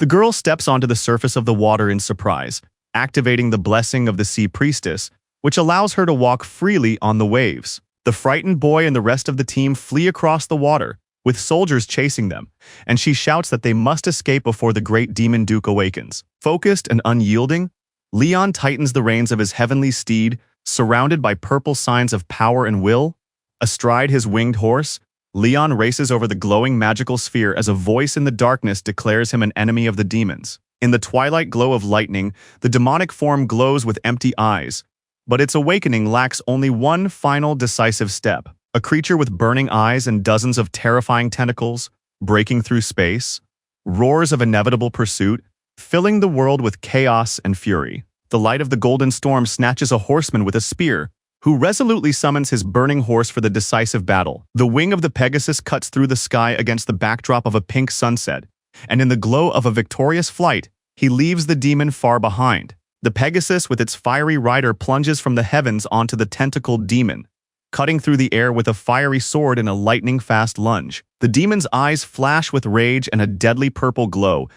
The girl steps onto the surface of the water in surprise, activating the blessing of the sea priestess, which allows her to walk freely on the waves. The frightened boy and the rest of the team flee across the water, with soldiers chasing them, and she shouts that they must escape before the great demon duke awakens. Focused and unyielding, Leon tightens the reins of his heavenly steed, surrounded by purple signs of power and will. Astride his winged horse, Leon races over the glowing magical sphere as a voice in the darkness declares him an enemy of the demons. In the twilight glow of lightning, the demonic form glows with empty eyes, but its awakening lacks only one final decisive step. A creature with burning eyes and dozens of terrifying tentacles, breaking through space, roars of inevitable pursuit, filling the world with chaos and fury. The light of the golden storm snatches a horseman with a spear, who resolutely summons his burning horse for the decisive battle. The wing of the Pegasus cuts through the sky against the backdrop of a pink sunset, and in the glow of a victorious flight, he leaves the demon far behind. The Pegasus with its fiery rider plunges from the heavens onto the tentacled demon, cutting through the air with a fiery sword in a lightning-fast lunge. The demon's eyes flash with rage and a deadly purple glow,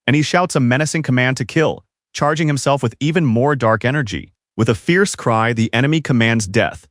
and he shouts a menacing command to kill, charging himself with even more dark energy. With a fierce cry, the enemy commands death,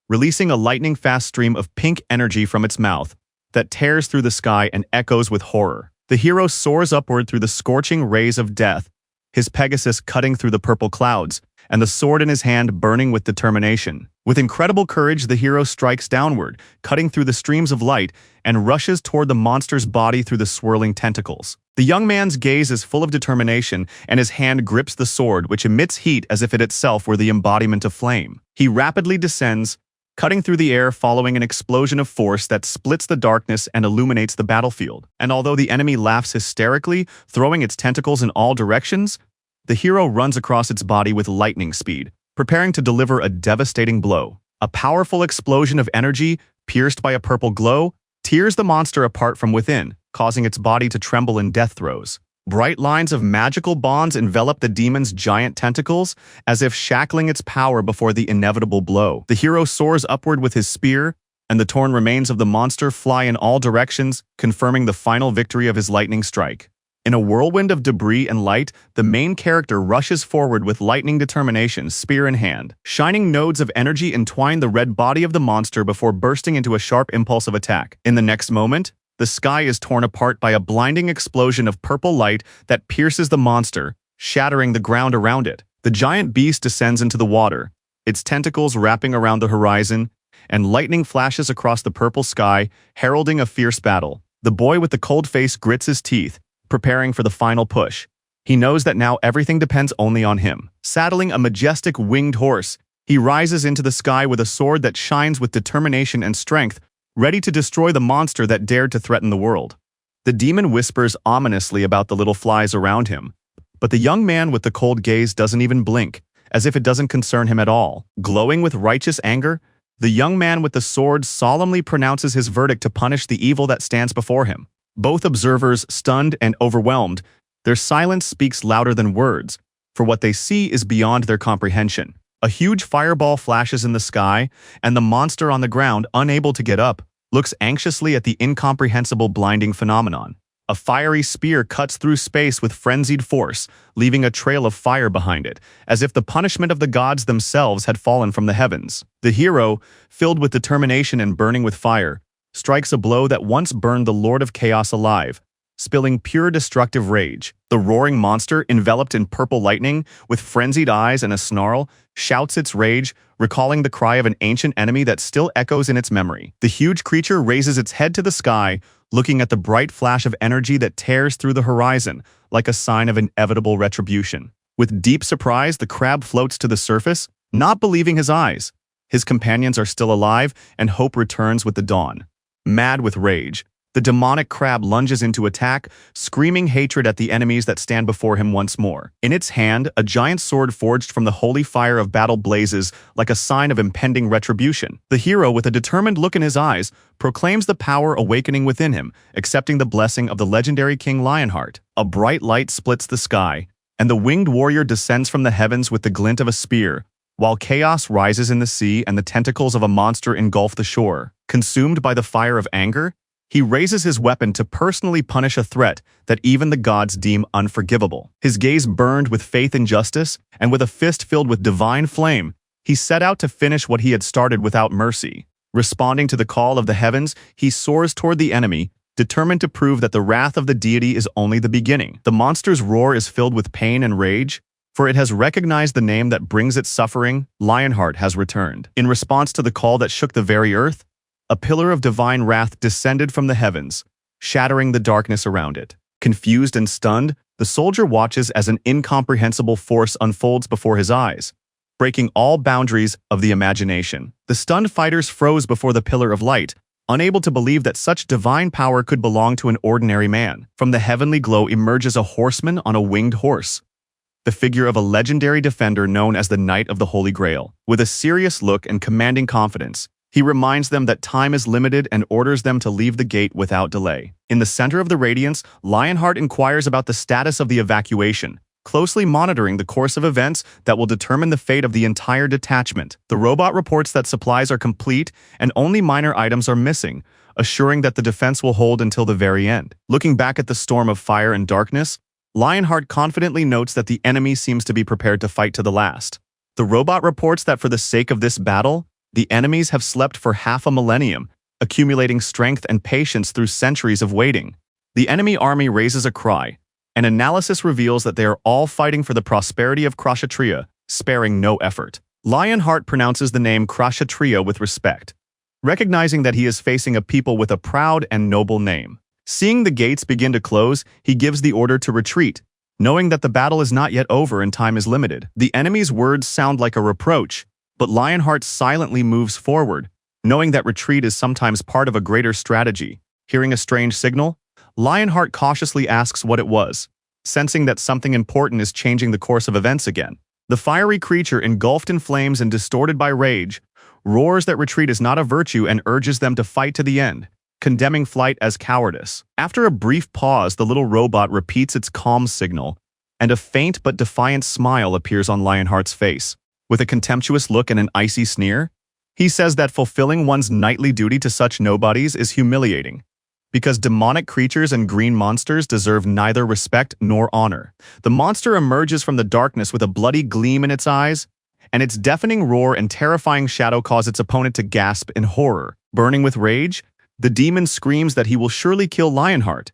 releasing a lightning-fast stream of pink energy from its mouth that tears through the sky and echoes with horror. The hero soars upward through the scorching rays of death, his Pegasus cutting through the purple clouds, and the sword in his hand burning with determination. With incredible courage, the hero strikes downward, cutting through the streams of light, and rushes toward the monster's body through the swirling tentacles. The young man's gaze is full of determination, and his hand grips the sword, which emits heat as if it itself were the embodiment of flame. He rapidly descends, cutting through the air following an explosion of force that splits the darkness and illuminates the battlefield. And although the enemy laughs hysterically, throwing its tentacles in all directions, the hero runs across its body with lightning speed, preparing to deliver a devastating blow. A powerful explosion of energy, pierced by a purple glow, tears the monster apart from within, causing its body to tremble in death throes. Bright lines of magical bonds envelop the demon's giant tentacles, as if shackling its power before the inevitable blow. The hero soars upward with his spear, and the torn remains of the monster fly in all directions, confirming the final victory of his lightning strike. In a whirlwind of debris and light, the main character rushes forward with lightning determination, spear in hand. Shining nodes of energy entwine the red body of the monster before bursting into a sharp impulse of attack. In the next moment, the sky is torn apart by a blinding explosion of purple light that pierces the monster, shattering the ground around it. The giant beast descends into the water, its tentacles wrapping around the horizon, and lightning flashes across the purple sky, heralding a fierce battle. The boy with the cold face grits his teeth, preparing for the final push. He knows that now everything depends only on him. Saddling a majestic winged horse, he rises into the sky with a sword that shines with determination and strength, ready to destroy the monster that dared to threaten the world. The demon whispers ominously about the little flies around him, but the young man with the cold gaze doesn't even blink, as if it doesn't concern him at all. Glowing with righteous anger, the young man with the sword solemnly pronounces his verdict to punish the evil that stands before him. Both observers, stunned and overwhelmed, their silence speaks louder than words, for what they see is beyond their comprehension. A huge fireball flashes in the sky, and the monster on the ground, unable to get up, looks anxiously at the incomprehensible blinding phenomenon. A fiery spear cuts through space with frenzied force, leaving a trail of fire behind it, as if the punishment of the gods themselves had fallen from the heavens. The hero, filled with determination and burning with fire, strikes a blow that once burned the Lord of Chaos alive, spilling pure destructive rage. The roaring monster, enveloped in purple lightning, with frenzied eyes and a snarl, shouts its rage, recalling the cry of an ancient enemy that still echoes in its memory. The huge creature raises its head to the sky, looking at the bright flash of energy that tears through the horizon, like a sign of inevitable retribution. With deep surprise, the crab floats to the surface, not believing his eyes. His companions are still alive, and hope returns with the dawn. Mad with rage, the demonic crab lunges into attack, screaming hatred at the enemies that stand before him once more. In its hand, a giant sword forged from the holy fire of battle blazes like a sign of impending retribution. The hero, with a determined look in his eyes, proclaims the power awakening within him, accepting the blessing of the legendary King Lionheart. A bright light splits the sky, and the winged warrior descends from the heavens with the glint of a spear, while chaos rises in the sea and the tentacles of a monster engulf the shore. Consumed by the fire of anger, he raises his weapon to personally punish a threat that even the gods deem unforgivable. His gaze burned with faith in justice, and with a fist filled with divine flame, he set out to finish what he had started without mercy. Responding to the call of the heavens, he soars toward the enemy, determined to prove that the wrath of the deity is only the beginning. The monster's roar is filled with pain and rage, for it has recognized the name that brings it suffering. Lionheart has returned. In response to the call that shook the very earth, a pillar of divine wrath descended from the heavens, shattering the darkness around it. Confused and stunned, the soldier watches as an incomprehensible force unfolds before his eyes, breaking all boundaries of the imagination. The stunned fighters froze before the pillar of light, unable to believe that such divine power could belong to an ordinary man. From the heavenly glow emerges a horseman on a winged horse, the figure of a legendary defender known as the Knight of the Holy Grail. With a serious look and commanding confidence, he reminds them that time is limited and orders them to leave the gate without delay. In the center of the radiance, Lionheart inquires about the status of the evacuation, closely monitoring the course of events that will determine the fate of the entire detachment. The robot reports that supplies are complete and only minor items are missing, assuring that the defense will hold until the very end. Looking back at the storm of fire and darkness, Lionheart confidently notes that the enemy seems to be prepared to fight to the last. The robot reports that for the sake of this battle, the enemies have slept for half a millennium, accumulating strength and patience through centuries of waiting. The enemy army raises a cry, and analysis reveals that they are all fighting for the prosperity of Kshatriya, sparing no effort. Lionheart pronounces the name Kshatriya with respect, recognizing that he is facing a people with a proud and noble name. Seeing the gates begin to close, he gives the order to retreat, knowing that the battle is not yet over and time is limited. The enemy's words sound like a reproach, but Lionheart silently moves forward, knowing that retreat is sometimes part of a greater strategy. Hearing a strange signal, Lionheart cautiously asks what it was, sensing that something important is changing the course of events again. The fiery creature, engulfed in flames and distorted by rage, roars that retreat is not a virtue and urges them to fight to the end, condemning flight as cowardice. After a brief pause, the little robot repeats its calm signal, and a faint but defiant smile appears on Lionheart's face. With a contemptuous look and an icy sneer, he says that fulfilling one's knightly duty to such nobodies is humiliating, because demonic creatures and green monsters deserve neither respect nor honor. The monster emerges from the darkness with a bloody gleam in its eyes, and its deafening roar and terrifying shadow cause its opponent to gasp in horror. Burning with rage, the demon screams that he will surely kill Lionheart,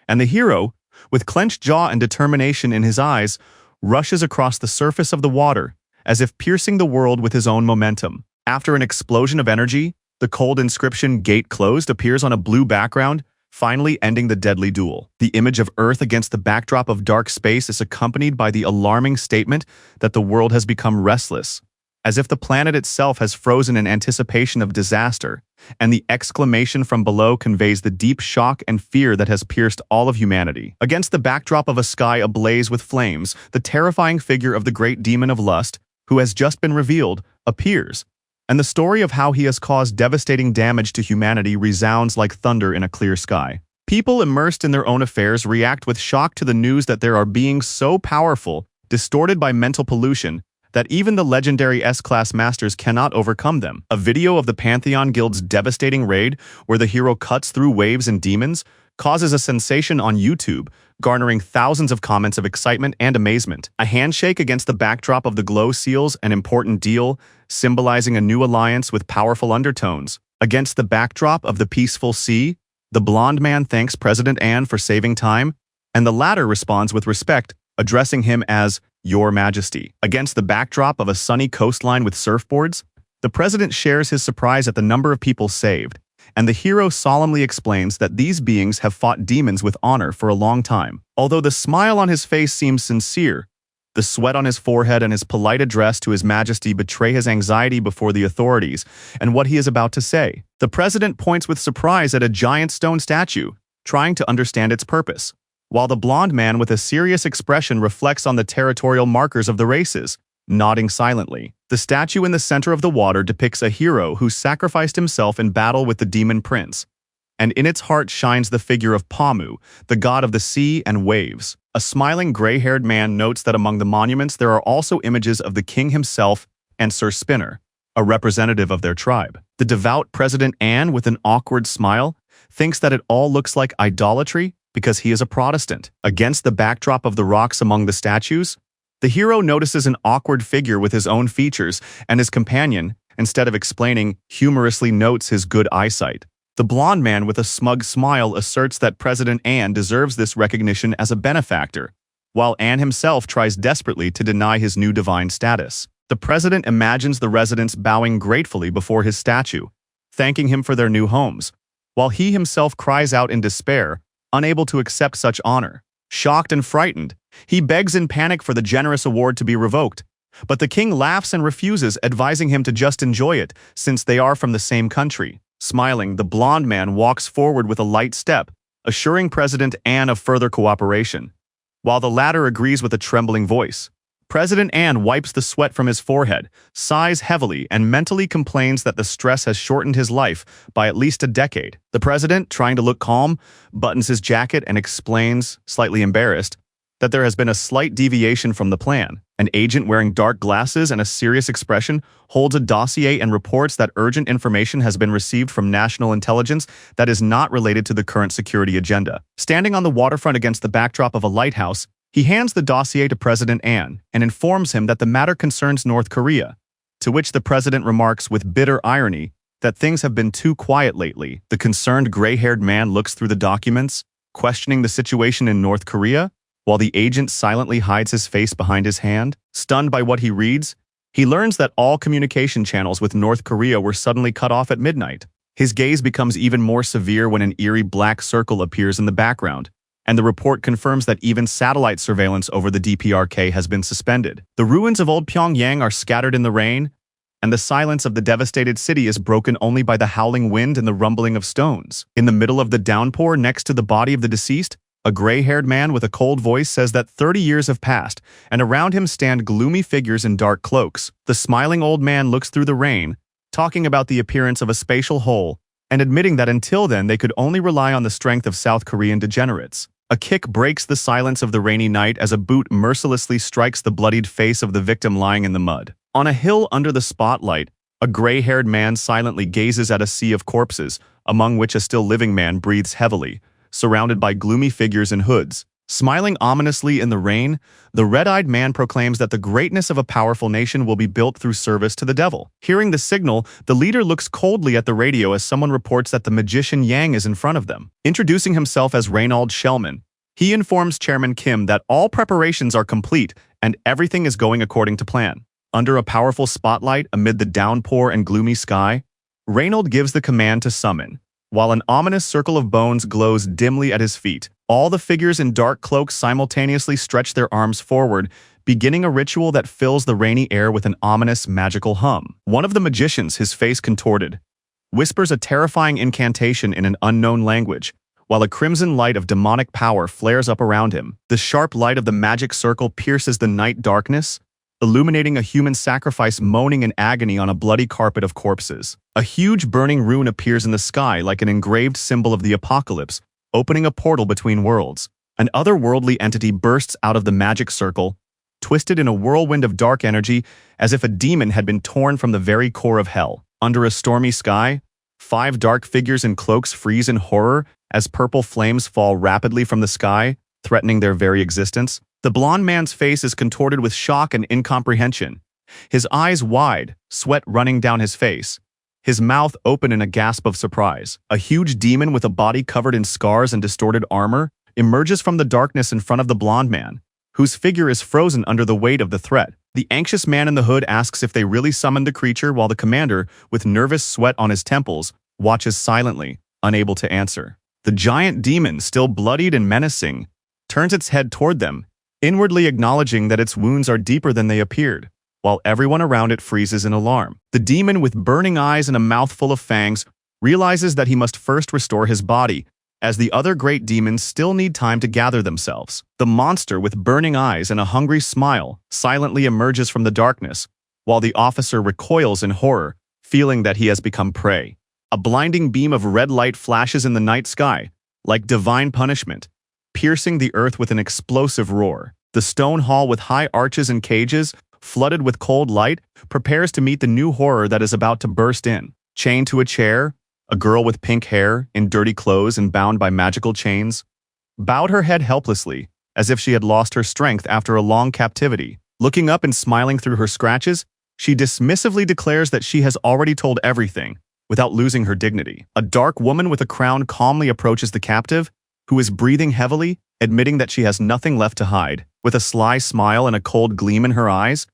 and the hero, with clenched jaw and determination in his eyes, rushes across the surface of the water, as if piercing the world with his own momentum. After an explosion of energy, the cold inscription "Gate Closed" appears on a blue background, finally ending the deadly duel. The image of Earth against the backdrop of dark space is accompanied by the alarming statement that the world has become restless, as if the planet itself has frozen in anticipation of disaster, and the exclamation from below conveys the deep shock and fear that has pierced all of humanity. Against the backdrop of a sky ablaze with flames, the terrifying figure of the great demon of lust, who has just been revealed, appears, and the story of how he has caused devastating damage to humanity resounds like thunder in a clear sky. People immersed in their own affairs react with shock to the news that there are beings so powerful, distorted by mental pollution, that even the legendary S-Class masters cannot overcome them. A video of the Pantheon Guild's devastating raid, where the hero cuts through waves and demons, causes a sensation on YouTube, garnering thousands of comments of excitement and amazement. A handshake against the backdrop of the glow seals an important deal, symbolizing a new alliance with powerful undertones. Against the backdrop of the peaceful sea, the blonde man thanks President Anne for saving time, and the latter responds with respect, addressing him as Your Majesty. Against the backdrop of a sunny coastline with surfboards, the president shares his surprise at the number of people saved, and the hero solemnly explains that these beings have fought demons with honor for a long time. Although the smile on his face seems sincere, the sweat on his forehead and his polite address to His Majesty betray his anxiety before the authorities and what he is about to say. The president points with surprise at a giant stone statue, trying to understand its purpose, while the blonde man with a serious expression reflects on the territorial markers of the races, nodding silently. The statue in the center of the water depicts a hero who sacrificed himself in battle with the demon prince, and in its heart shines the figure of Pamu, the god of the sea and waves. A smiling gray-haired man notes that among the monuments there are also images of the king himself and Sir Spinner, a representative of their tribe. The devout President Anne, with an awkward smile, thinks that it all looks like idolatry because he is a Protestant. Against the backdrop of the rocks among the statues, the hero notices an awkward figure with his own features, and his companion, instead of explaining, humorously notes his good eyesight. The blonde man with a smug smile asserts that President Anne deserves this recognition as a benefactor, while Anne himself tries desperately to deny his new divine status. The president imagines the residents bowing gratefully before his statue, thanking him for their new homes, while he himself cries out in despair, unable to accept such honor. Shocked and frightened, he begs in panic for the generous award to be revoked, but the king laughs and refuses, advising him to just enjoy it, since they are from the same country. Smiling, the blonde man walks forward with a light step, assuring President Anne of further cooperation, while the latter agrees with a trembling voice. President Anne wipes the sweat from his forehead, sighs heavily, and mentally complains that the stress has shortened his life by at least a decade. The president, trying to look calm, buttons his jacket and explains, slightly embarrassed, that there has been a slight deviation from the plan. An agent wearing dark glasses and a serious expression holds a dossier and reports that urgent information has been received from national intelligence that is not related to the current security agenda. Standing on the waterfront against the backdrop of a lighthouse, he hands the dossier to President Anne and informs him that the matter concerns North Korea, to which the president remarks with bitter irony that things have been too quiet lately. The concerned gray-haired man looks through the documents, questioning the situation in North Korea, while the agent silently hides his face behind his hand. Stunned by what he reads, he learns that all communication channels with North Korea were suddenly cut off at midnight. His gaze becomes even more severe when an eerie black circle appears in the background, and the report confirms that even satellite surveillance over the DPRK has been suspended. The ruins of old Pyongyang are scattered in the rain, and the silence of the devastated city is broken only by the howling wind and the rumbling of stones. In the middle of the downpour next to the body of the deceased, a gray-haired man with a cold voice says that 30 years have passed, and around him stand gloomy figures in dark cloaks. The smiling old man looks through the rain, talking about the appearance of a spatial hole, and admitting that until then they could only rely on the strength of South Korean degenerates. A kick breaks the silence of the rainy night as a boot mercilessly strikes the bloodied face of the victim lying in the mud. On a hill under the spotlight, a gray-haired man silently gazes at a sea of corpses, among which a still living man breathes heavily, surrounded by gloomy figures in hoods. Smiling ominously in the rain, the red-eyed man proclaims that the greatness of a powerful nation will be built through service to the devil. Hearing the signal, the leader looks coldly at the radio as someone reports that the magician Yang is in front of them. Introducing himself as Reynold Shellman, he informs Chairman Kim that all preparations are complete and everything is going according to plan. Under a powerful spotlight amid the downpour and gloomy sky, Reynold gives the command to summon, while an ominous circle of bones glows dimly at his feet. All the figures in dark cloaks simultaneously stretch their arms forward, beginning a ritual that fills the rainy air with an ominous, magical hum. One of the magicians, his face contorted, whispers a terrifying incantation in an unknown language, while a crimson light of demonic power flares up around him. The sharp light of the magic circle pierces the night darkness, illuminating a human sacrifice moaning in agony on a bloody carpet of corpses. A huge burning rune appears in the sky like an engraved symbol of the apocalypse, opening a portal between worlds. An otherworldly entity bursts out of the magic circle, twisted in a whirlwind of dark energy as if a demon had been torn from the very core of hell. Under a stormy sky, 5 dark figures in cloaks freeze in horror as purple flames fall rapidly from the sky, threatening their very existence. The blond man's face is contorted with shock and incomprehension, his eyes wide, sweat running down his face, his mouth open in a gasp of surprise. A huge demon with a body covered in scars and distorted armor emerges from the darkness in front of the blond man, whose figure is frozen under the weight of the threat. The anxious man in the hood asks if they really summoned the creature, while the commander, with nervous sweat on his temples, watches silently, unable to answer. The giant demon, still bloodied and menacing, turns its head toward them, inwardly acknowledging that its wounds are deeper than they appeared, while everyone around it freezes in alarm. The demon, with burning eyes and a mouth full of fangs, realizes that he must first restore his body, as the other great demons still need time to gather themselves. The monster, with burning eyes and a hungry smile, silently emerges from the darkness, while the officer recoils in horror, feeling that he has become prey. A blinding beam of red light flashes in the night sky, like divine punishment, piercing the earth with an explosive roar. The stone hall, with high arches and cages, flooded with cold light, prepares to meet the new horror that is about to burst in. Chained to a chair, a girl with pink hair, in dirty clothes and bound by magical chains, bowed her head helplessly, as if she had lost her strength after a long captivity. Looking up and smiling through her scratches, she dismissively declares that she has already told everything, without losing her dignity. A dark woman with a crown calmly approaches the captive, who is breathing heavily, admitting that she has nothing left to hide. With a sly smile and a cold gleam in her eyes,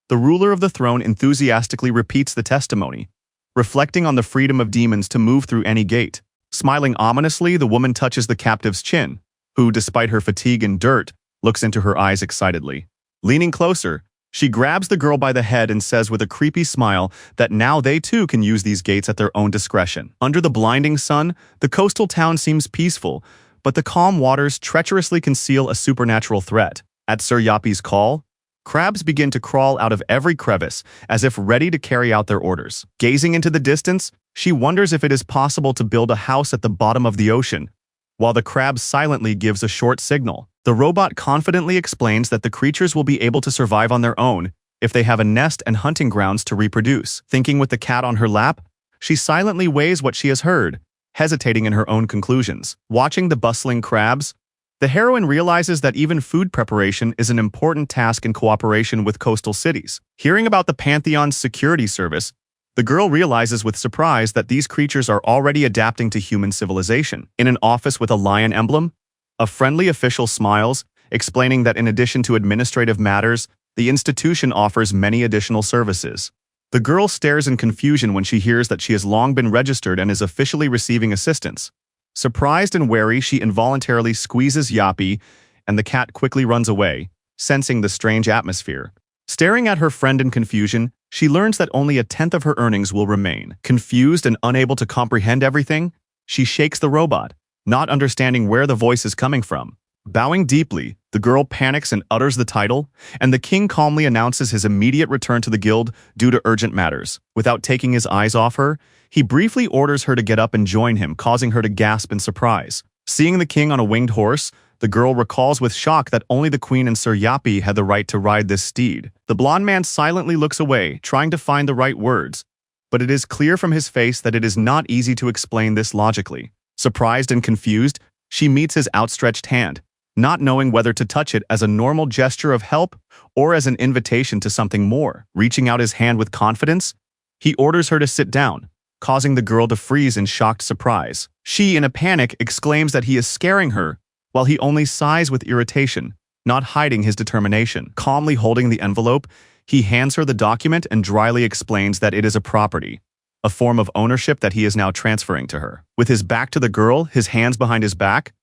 the ruler of the throne enthusiastically repeats the testimony, reflecting on the freedom of demons to move through any gate. Smiling ominously, the woman touches the captive's chin, who, despite her fatigue and dirt, looks into her eyes excitedly. Leaning closer, she grabs the girl by the head and says with a creepy smile that now they too can use these gates at their own discretion. Under the blinding sun, the coastal town seems peaceful, but the calm waters treacherously conceal a supernatural threat. At Sir Yapi's call, crabs begin to crawl out of every crevice, as if ready to carry out their orders. Gazing into the distance, she wonders if it is possible to build a house at the bottom of the ocean, while the crab silently gives a short signal. The robot confidently explains that the creatures will be able to survive on their own if they have a nest and hunting grounds to reproduce. Thinking with the cat on her lap, she silently weighs what she has heard, hesitating in her own conclusions. Watching the bustling crabs, the heroine realizes that even food preparation is an important task in cooperation with coastal cities. Hearing about the Pantheon's security service, the girl realizes with surprise that these creatures are already adapting to human civilization. In an office with a lion emblem, a friendly official smiles, explaining that in addition to administrative matters, the institution offers many additional services. The girl stares in confusion when she hears that she has long been registered and is officially receiving assistance. Surprised and wary, she involuntarily squeezes Yapi, and the cat quickly runs away, sensing the strange atmosphere. Staring at her friend in confusion, she learns that only a tenth of her earnings will remain. Confused and unable to comprehend everything, she shakes the robot, not understanding where the voice is coming from. Bowing deeply, the girl panics and utters the title, and the king calmly announces his immediate return to the guild due to urgent matters. Without taking his eyes off her, he briefly orders her to get up and join him, causing her to gasp in surprise. Seeing the king on a winged horse, the girl recalls with shock that only the queen and Sir Yapi had the right to ride this steed. The blond man silently looks away, trying to find the right words, but it is clear from his face that it is not easy to explain this logically. Surprised and confused, she meets his outstretched hand, not knowing whether to touch it as a normal gesture of help or as an invitation to something more. Reaching out his hand with confidence, he orders her to sit down, causing the girl to freeze in shocked surprise. She, in a panic, exclaims that he is scaring her, while he only sighs with irritation, not hiding his determination. Calmly holding the envelope, he hands her the document and dryly explains that it is a property, a form of ownership that he is now transferring to her. With his back to the girl, his hands behind his back,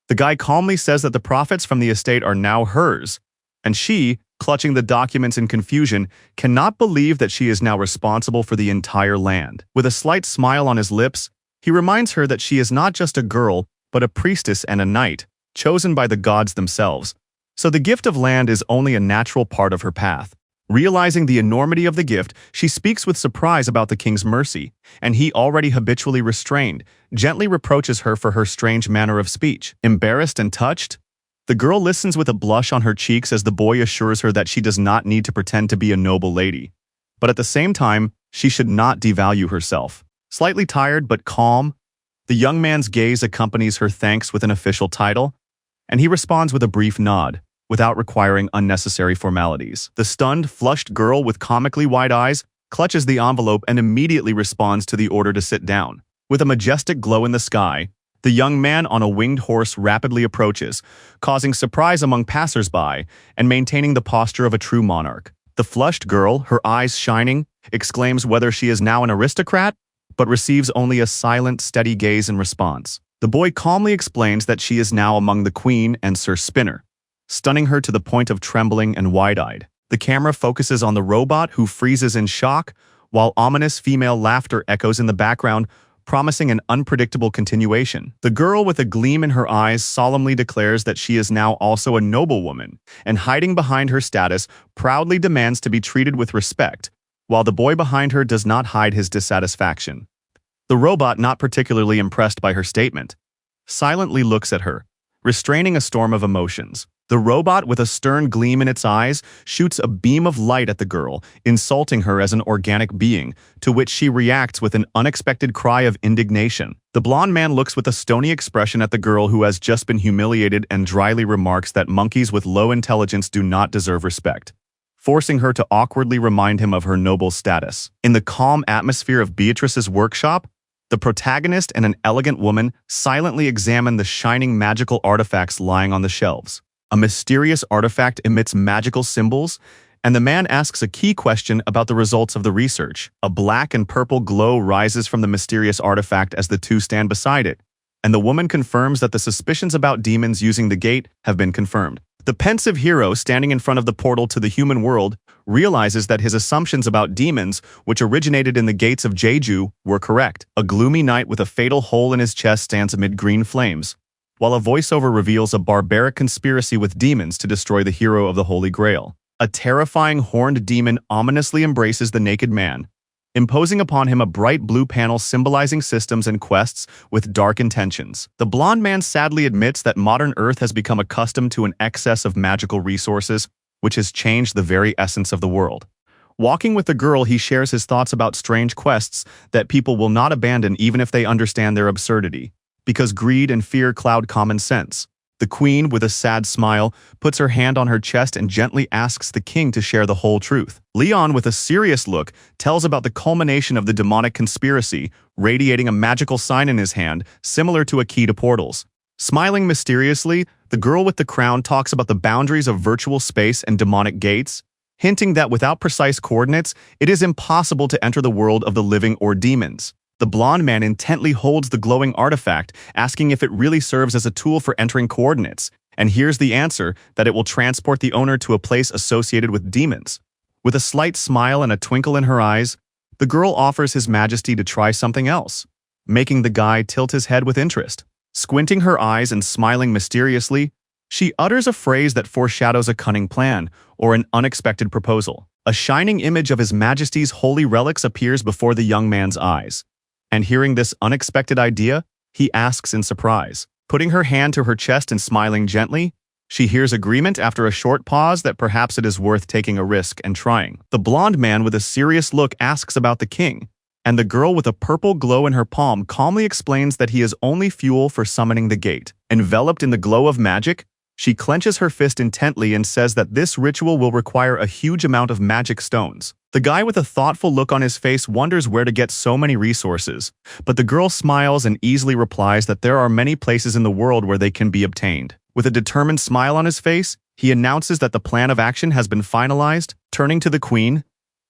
the guy calmly says that the profits from the estate are now hers, and she, clutching the documents in confusion, cannot believe that she is now responsible for the entire land. With a slight smile on his lips, he reminds her that she is not just a girl, but a priestess and a knight, chosen by the gods themselves. So the gift of land is only a natural part of her path. Realizing the enormity of the gift, she speaks with surprise about the king's mercy, and he, already habitually restrained, gently reproaches her for her strange manner of speech. Embarrassed and touched, the girl listens with a blush on her cheeks as the boy assures her that she does not need to pretend to be a noble lady. But at the same time, she should not devalue herself. Slightly tired but calm, the young man's gaze accompanies her thanks with an official title, and he responds with a brief nod, without requiring unnecessary formalities. The stunned, flushed girl with comically wide eyes clutches the envelope and immediately responds to the order to sit down. With a majestic glow in the sky, the young man on a winged horse rapidly approaches, causing surprise among passers-by and maintaining the posture of a true monarch. The flushed girl, her eyes shining, exclaims whether she is now an aristocrat, but receives only a silent, steady gaze in response. The boy calmly explains that she is now among the queen and Sir Spinner, stunning her to the point of trembling and wide-eyed. The camera focuses on the robot, who freezes in shock, while ominous female laughter echoes in the background, promising an unpredictable continuation. The girl, with a gleam in her eyes, solemnly declares that she is now also a noblewoman, and hiding behind her status, proudly demands to be treated with respect, while the boy behind her does not hide his dissatisfaction. The robot, not particularly impressed by her statement, silently looks at her, restraining a storm of emotions. The robot, with a stern gleam in its eyes, shoots a beam of light at the girl, insulting her as an organic being, to which she reacts with an unexpected cry of indignation. The blonde man looks with a stony expression at the girl who has just been humiliated and dryly remarks that monkeys with low intelligence do not deserve respect, forcing her to awkwardly remind him of her noble status. In the calm atmosphere of Beatrice's workshop, the protagonist and an elegant woman silently examine the shining magical artifacts lying on the shelves. A mysterious artifact emits magical symbols, and the man asks a key question about the results of the research. A black and purple glow rises from the mysterious artifact as the two stand beside it, and the woman confirms that the suspicions about demons using the gate have been confirmed. The pensive hero, standing in front of the portal to the human world, realizes that his assumptions about demons, which originated in the gates of Jeju, were correct. A gloomy knight with a fatal hole in his chest stands amid green flames, while a voiceover reveals a barbaric conspiracy with demons to destroy the hero of the Holy Grail. A terrifying horned demon ominously embraces the naked man, imposing upon him a bright blue panel symbolizing systems and quests with dark intentions. The blonde man sadly admits that modern Earth has become accustomed to an excess of magical resources, which has changed the very essence of the world. Walking with the girl, he shares his thoughts about strange quests that people will not abandon even if they understand their absurdity, because greed and fear cloud common sense. The queen, with a sad smile, puts her hand on her chest and gently asks the king to share the whole truth. Leon, with a serious look, tells about the culmination of the demonic conspiracy, radiating a magical sign in his hand, similar to a key to portals. Smiling mysteriously, the girl with the crown talks about the boundaries of virtual space and demonic gates, hinting that without precise coordinates, it is impossible to enter the world of the living or demons. The blonde man intently holds the glowing artifact, asking if it really serves as a tool for entering coordinates, and hears the answer that it will transport the owner to a place associated with demons. With a slight smile and a twinkle in her eyes, the girl offers His Majesty to try something else, making the guy tilt his head with interest. Squinting her eyes and smiling mysteriously, she utters a phrase that foreshadows a cunning plan or an unexpected proposal. A shining image of His Majesty's holy relics appears before the young man's eyes, and hearing this unexpected idea, he asks in surprise. Putting her hand to her chest and smiling gently, she hears agreement after a short pause that perhaps it is worth taking a risk and trying. The blonde man with a serious look asks about the king, and the girl with a purple glow in her palm calmly explains that he is only fuel for summoning the gate. Enveloped in the glow of magic, she clenches her fist intently and says that this ritual will require a huge amount of magic stones. The guy with a thoughtful look on his face wonders where to get so many resources, but the girl smiles and easily replies that there are many places in the world where they can be obtained. With a determined smile on his face, he announces that the plan of action has been finalized. Turning to the queen,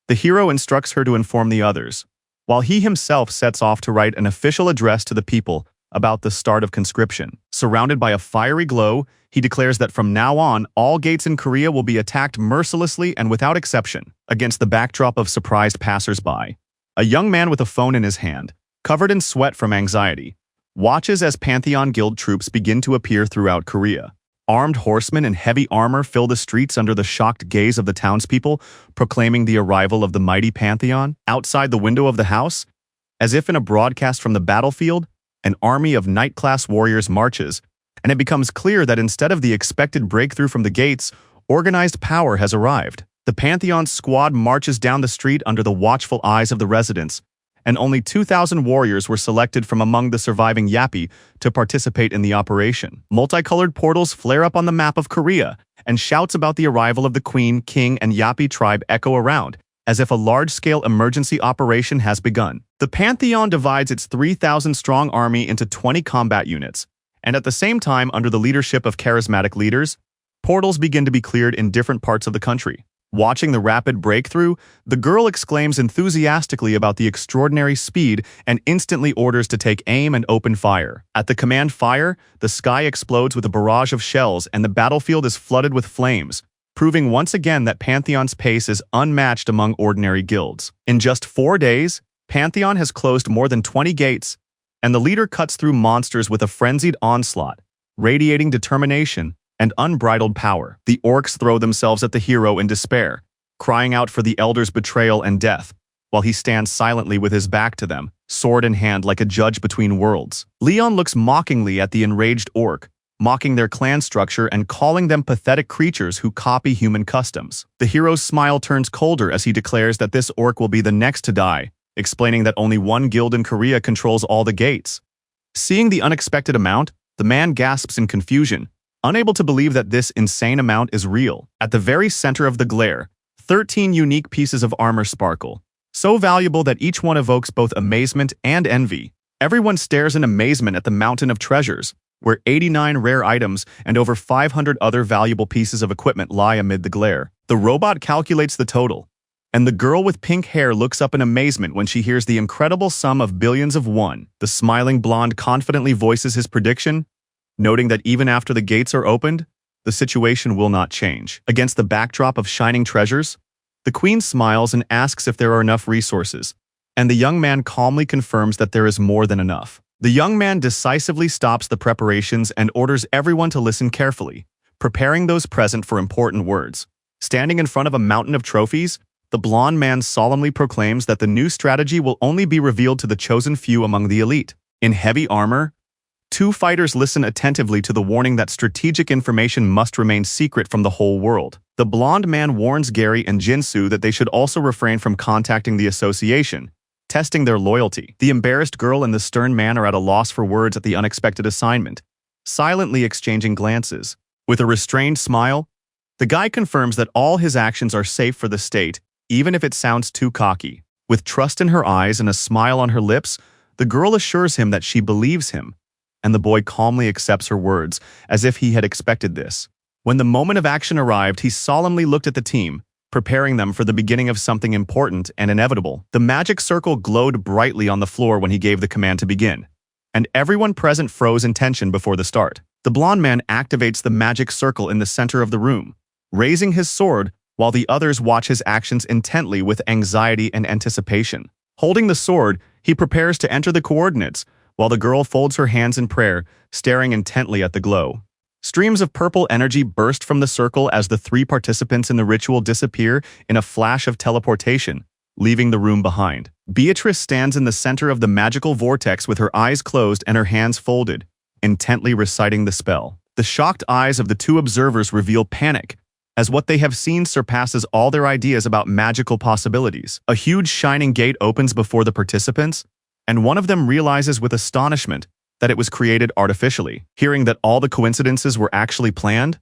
the hero instructs her to inform the others, while he himself sets off to write an official address to the people about the start of conscription. Surrounded by a fiery glow, he declares that from now on, all gates in Korea will be attacked mercilessly and without exception. Against the backdrop of surprised passers-by, a young man with a phone in his hand, covered in sweat from anxiety, watches as Pantheon Guild troops begin to appear throughout Korea. Armed horsemen in heavy armor fill the streets under the shocked gaze of the townspeople, proclaiming the arrival of the mighty Pantheon. Outside the window of the house, as if in a broadcast from the battlefield, an army of knight-class warriors marches, and it becomes clear that instead of the expected breakthrough from the gates, organized power has arrived. The Pantheon's squad marches down the street under the watchful eyes of the residents, and only 2,000 warriors were selected from among the surviving Yapi to participate in the operation. Multicolored portals flare up on the map of Korea, and shouts about the arrival of the Queen, King, and Yapi tribe echo around, as if a large-scale emergency operation has begun. The Pantheon divides its 3,000-strong army into 20 combat units, and at the same time, under the leadership of charismatic leaders, portals begin to be cleared in different parts of the country. Watching the rapid breakthrough, the girl exclaims enthusiastically about the extraordinary speed and instantly orders to take aim and open fire. At the command fire, the sky explodes with a barrage of shells and the battlefield is flooded with flames, proving once again that Pantheon's pace is unmatched among ordinary guilds. In just 4 days, Pantheon has closed more than 20 gates, and the leader cuts through monsters with a frenzied onslaught, radiating determination and unbridled power. The orcs throw themselves at the hero in despair, crying out for the elder's betrayal and death, while he stands silently with his back to them, sword in hand like a judge between worlds. Leon looks mockingly at the enraged orc, mocking their clan structure and calling them pathetic creatures who copy human customs. The hero's smile turns colder as he declares that this orc will be the next to die, explaining that only one guild in Korea controls all the gates. Seeing the unexpected amount, the man gasps in confusion, unable to believe that this insane amount is real. At the very center of the glare, 13 unique pieces of armor sparkle, so valuable that each one evokes both amazement and envy. Everyone stares in amazement at the mountain of treasures, where 89 rare items and over 500 other valuable pieces of equipment lie amid the glare. The robot calculates the total, and the girl with pink hair looks up in amazement when she hears the incredible sum of billions of won. The smiling blonde confidently voices his prediction, noting that even after the gates are opened, the situation will not change. Against the backdrop of shining treasures, the queen smiles and asks if there are enough resources, and the young man calmly confirms that there is more than enough. The young man decisively stops the preparations and orders everyone to listen carefully, preparing those present for important words. Standing in front of a mountain of trophies, the blonde man solemnly proclaims that the new strategy will only be revealed to the chosen few among the elite. In heavy armor, 2 fighters listen attentively to the warning that strategic information must remain secret from the whole world. The blonde man warns Gary and Jinsu that they should also refrain from contacting the association, testing their loyalty. The embarrassed girl and the stern man are at a loss for words at the unexpected assignment, silently exchanging glances. With a restrained smile, the guy confirms that all his actions are safe for the state, even if it sounds too cocky. With trust in her eyes and a smile on her lips, the girl assures him that she believes him, and the boy calmly accepts her words, as if he had expected this. When the moment of action arrived, he solemnly looked at the team, preparing them for the beginning of something important and inevitable. The magic circle glowed brightly on the floor when he gave the command to begin, and everyone present froze in tension before the start. The blonde man activates the magic circle in the center of the room, raising his sword while the others watch his actions intently with anxiety and anticipation. Holding the sword, he prepares to enter the coordinates, while the girl folds her hands in prayer, staring intently at the glow. Streams of purple energy burst from the circle as the 3 participants in the ritual disappear in a flash of teleportation, leaving the room behind. Beatrice stands in the center of the magical vortex with her eyes closed and her hands folded, intently reciting the spell. The shocked eyes of the 2 observers reveal panic, as what they have seen surpasses all their ideas about magical possibilities. A huge shining gate opens before the participants, and one of them realizes with astonishment that it was created artificially. Hearing that all the coincidences were actually planned,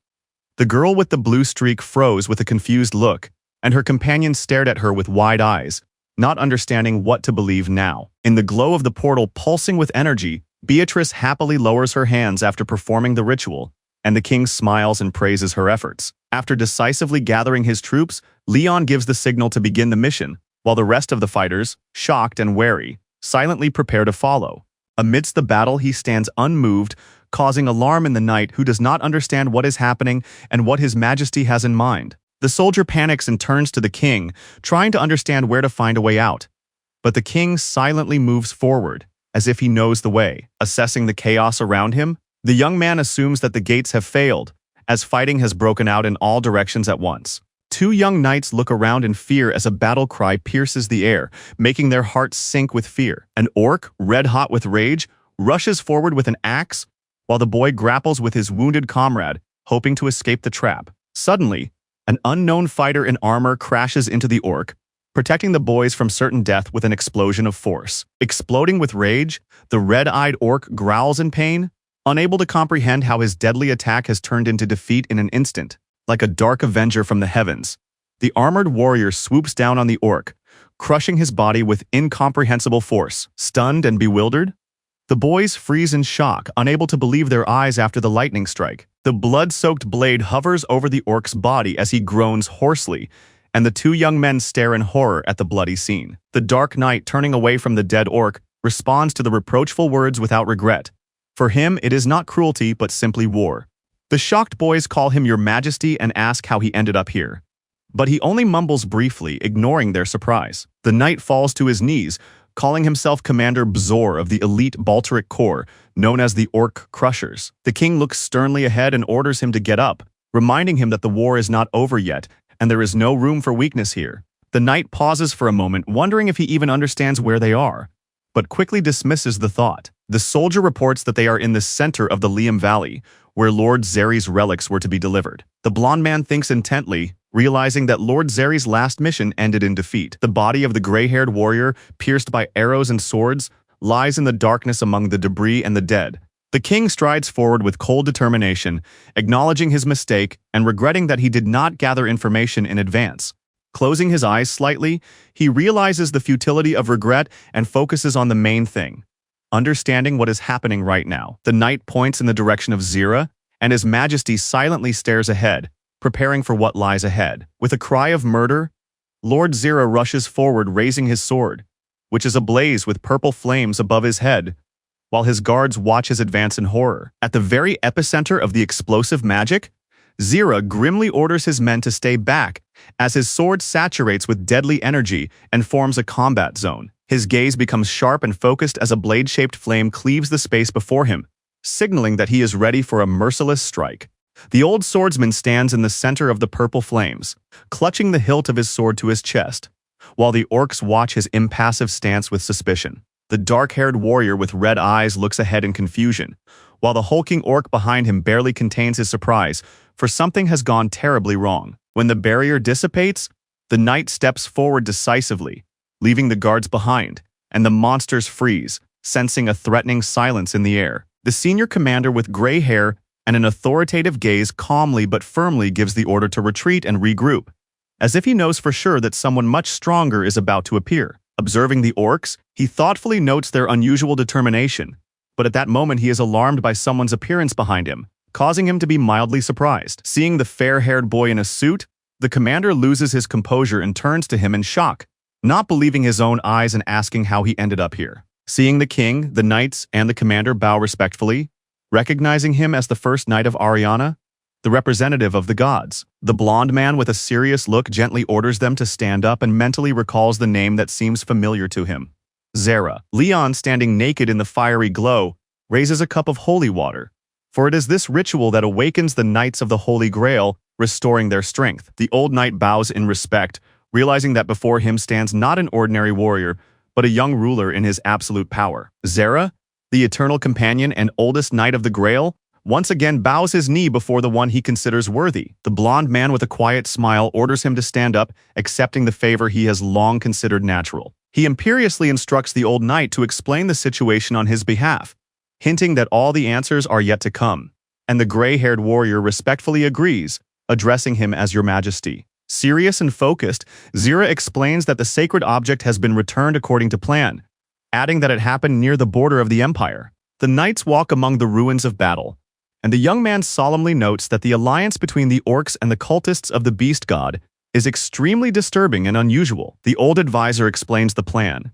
the girl with the blue streak froze with a confused look, and her companion stared at her with wide eyes, not understanding what to believe now. In the glow of the portal pulsing with energy, Beatrice happily lowers her hands after performing the ritual, and the king smiles and praises her efforts. After decisively gathering his troops, Leon gives the signal to begin the mission, while the rest of the fighters, shocked and wary, silently prepare to follow. Amidst the battle, he stands unmoved, causing alarm in the knight who does not understand what is happening and what his majesty has in mind. The soldier panics and turns to the king, trying to understand where to find a way out. But the king silently moves forward, as if he knows the way. Assessing the chaos around him, the young man assumes that the gates have failed, as fighting has broken out in all directions at once. Two young knights look around in fear as a battle cry pierces the air, making their hearts sink with fear. An orc, red-hot with rage, rushes forward with an axe, while the boy grapples with his wounded comrade, hoping to escape the trap. Suddenly, an unknown fighter in armor crashes into the orc, protecting the boys from certain death with an explosion of force. Exploding with rage, the red-eyed orc growls in pain, unable to comprehend how his deadly attack has turned into defeat in an instant. Like a dark avenger from the heavens, the armored warrior swoops down on the orc, crushing his body with incomprehensible force. Stunned and bewildered, the boys freeze in shock, unable to believe their eyes after the lightning strike. The blood-soaked blade hovers over the orc's body as he groans hoarsely, and the two young men stare in horror at the bloody scene. The Dark Knight, turning away from the dead orc, responds to the reproachful words without regret. For him, it is not cruelty, but simply war. The shocked boys call him Your Majesty and ask how he ended up here. But he only mumbles briefly, ignoring their surprise. The knight falls to his knees, calling himself Commander Bzor of the elite Balteric Corps, known as the Orc Crushers. The king looks sternly ahead and orders him to get up, reminding him that the war is not over yet, and there is no room for weakness here. The knight pauses for a moment, wondering if he even understands where they are, but quickly dismisses the thought. The soldier reports that they are in the center of the Liam Valley, where Lord Zeri's relics were to be delivered. The blond man thinks intently, realizing that Lord Zeri's last mission ended in defeat. The body of the gray-haired warrior, pierced by arrows and swords, lies in the darkness among the debris and the dead. The king strides forward with cold determination, acknowledging his mistake and regretting that he did not gather information in advance. Closing his eyes slightly, he realizes the futility of regret and focuses on the main thing: understanding what is happening right now. The knight points in the direction of Zera, and his majesty silently stares ahead, preparing for what lies ahead. With a cry of murder, Lord Zera rushes forward, raising his sword, which is ablaze with purple flames above his head, while his guards watch his advance in horror. At the very epicenter of the explosive magic, Zera grimly orders his men to stay back as his sword saturates with deadly energy and forms a combat zone. His gaze becomes sharp and focused as a blade-shaped flame cleaves the space before him, signaling that he is ready for a merciless strike. The old swordsman stands in the center of the purple flames, clutching the hilt of his sword to his chest, while the orcs watch his impassive stance with suspicion. The dark-haired warrior with red eyes looks ahead in confusion, while the hulking orc behind him barely contains his surprise, for something has gone terribly wrong. When the barrier dissipates, the knight steps forward decisively, leaving the guards behind, and the monsters freeze, sensing a threatening silence in the air. The senior commander with gray hair and an authoritative gaze calmly but firmly gives the order to retreat and regroup, as if he knows for sure that someone much stronger is about to appear. Observing the orcs, he thoughtfully notes their unusual determination, but at that moment he is alarmed by someone's appearance behind him, causing him to be mildly surprised. Seeing the fair-haired boy in a suit, the commander loses his composure and turns to him in shock, not believing his own eyes and asking how he ended up here. Seeing the king, the knights, and the commander bow respectfully, recognizing him as the first knight of Ariana, the representative of the gods. The blond man with a serious look gently orders them to stand up and mentally recalls the name that seems familiar to him: Zera. Leon, standing naked in the fiery glow, raises a cup of holy water, for it is this ritual that awakens the Knights of the Holy Grail, restoring their strength. The old knight bows in respect, realizing that before him stands not an ordinary warrior, but a young ruler in his absolute power. Zera, the eternal companion and oldest knight of the Grail, once again bows his knee before the one he considers worthy. The blond man with a quiet smile orders him to stand up, accepting the favor he has long considered natural. He imperiously instructs the old knight to explain the situation on his behalf, hinting that all the answers are yet to come, and the gray-haired warrior respectfully agrees, addressing him as Your Majesty. Serious and focused, Zera explains that the sacred object has been returned according to plan, adding that it happened near the border of the empire. The knights walk among the ruins of battle, and the young man solemnly notes that the alliance between the orcs and the cultists of the beast god is extremely disturbing and unusual. The old advisor explains the plan.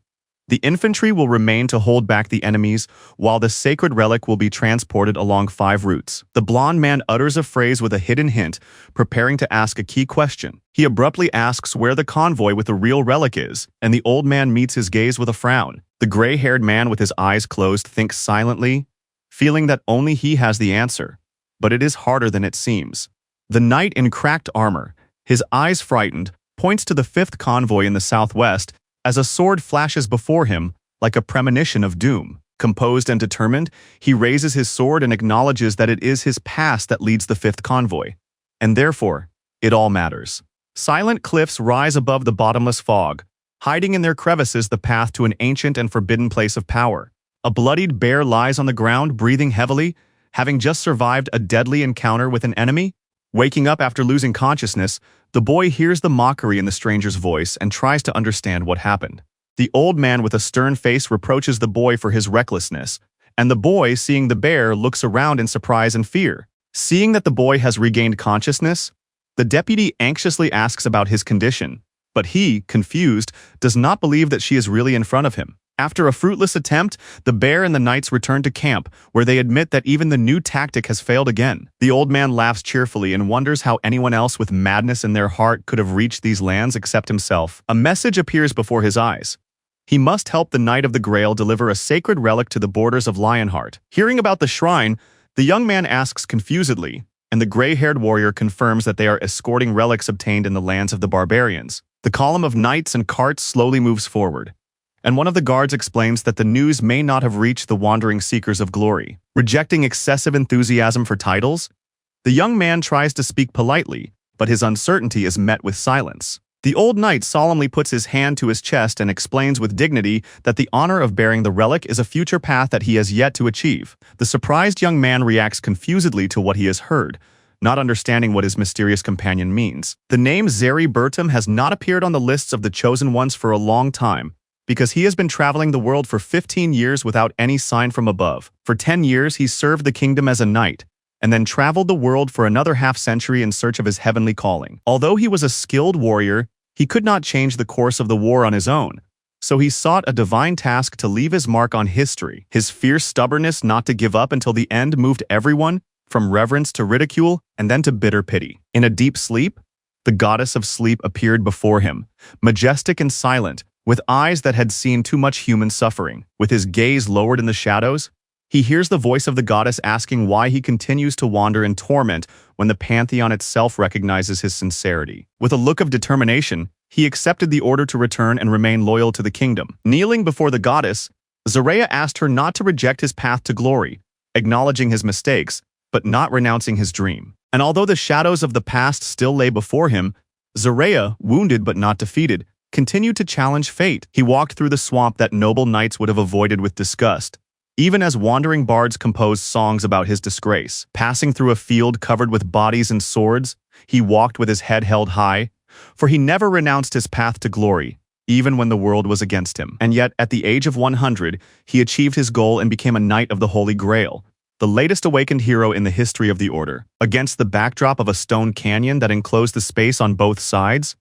The infantry will remain to hold back the enemies, while the sacred relic will be transported along 5 routes. The blond man utters a phrase with a hidden hint, preparing to ask a key question. He abruptly asks where the convoy with the real relic is, and the old man meets his gaze with a frown. The gray-haired man with his eyes closed thinks silently, feeling that only he has the answer. But it is harder than it seems. The knight in cracked armor, his eyes frightened, points to the 5th convoy in the southwest as a sword flashes before him like a premonition of doom. Composed and determined, he raises his sword and acknowledges that it is his past that leads the 5th convoy. And therefore, it all matters. Silent cliffs rise above the bottomless fog, hiding in their crevices the path to an ancient and forbidden place of power. A bloodied bear lies on the ground, breathing heavily, having just survived a deadly encounter with an enemy. Waking up after losing consciousness, the boy hears the mockery in the stranger's voice and tries to understand what happened. The old man with a stern face reproaches the boy for his recklessness, and the boy, seeing the bear, looks around in surprise and fear. Seeing that the boy has regained consciousness, the deputy anxiously asks about his condition, but he, confused, does not believe that she is really in front of him. After a fruitless attempt, the bear and the knights return to camp, where they admit that even the new tactic has failed again. The old man laughs cheerfully and wonders how anyone else with madness in their heart could have reached these lands except himself. A message appears before his eyes. He must help the Knight of the Grail deliver a sacred relic to the borders of Lionheart. Hearing about the shrine, the young man asks confusedly, and the gray-haired warrior confirms that they are escorting relics obtained in the lands of the barbarians. The column of knights and carts slowly moves forward, and one of the guards explains that the news may not have reached the wandering seekers of glory. Rejecting excessive enthusiasm for titles, the young man tries to speak politely, but his uncertainty is met with silence. The old knight solemnly puts his hand to his chest and explains with dignity that the honor of bearing the relic is a future path that he has yet to achieve. The surprised young man reacts confusedly to what he has heard, not understanding what his mysterious companion means. The name Zeri Bertum has not appeared on the lists of the Chosen Ones for a long time, because he has been traveling the world for 15 years without any sign from above. For 10 years, he served the kingdom as a knight, and then traveled the world for another half-century in search of his heavenly calling. Although he was a skilled warrior, he could not change the course of the war on his own, so he sought a divine task to leave his mark on history. His fierce stubbornness not to give up until the end moved everyone, from reverence to ridicule, and then to bitter pity. In a deep sleep, the goddess of sleep appeared before him, majestic and silent, with eyes that had seen too much human suffering. With his gaze lowered in the shadows, he hears the voice of the goddess asking why he continues to wander in torment when the pantheon itself recognizes his sincerity. With a look of determination, he accepted the order to return and remain loyal to the kingdom. Kneeling before the goddess, Zaraya asked her not to reject his path to glory, acknowledging his mistakes, but not renouncing his dream. And although the shadows of the past still lay before him, Zaraya, wounded but not defeated, continued to challenge fate. He walked through the swamp that noble knights would have avoided with disgust, even as wandering bards composed songs about his disgrace. Passing through a field covered with bodies and swords, he walked with his head held high, for he never renounced his path to glory, even when the world was against him. And yet, at the age of 100, he achieved his goal and became a Knight of the Holy Grail, the latest awakened hero in the history of the Order. Against the backdrop of a stone canyon that enclosed the space on both sides,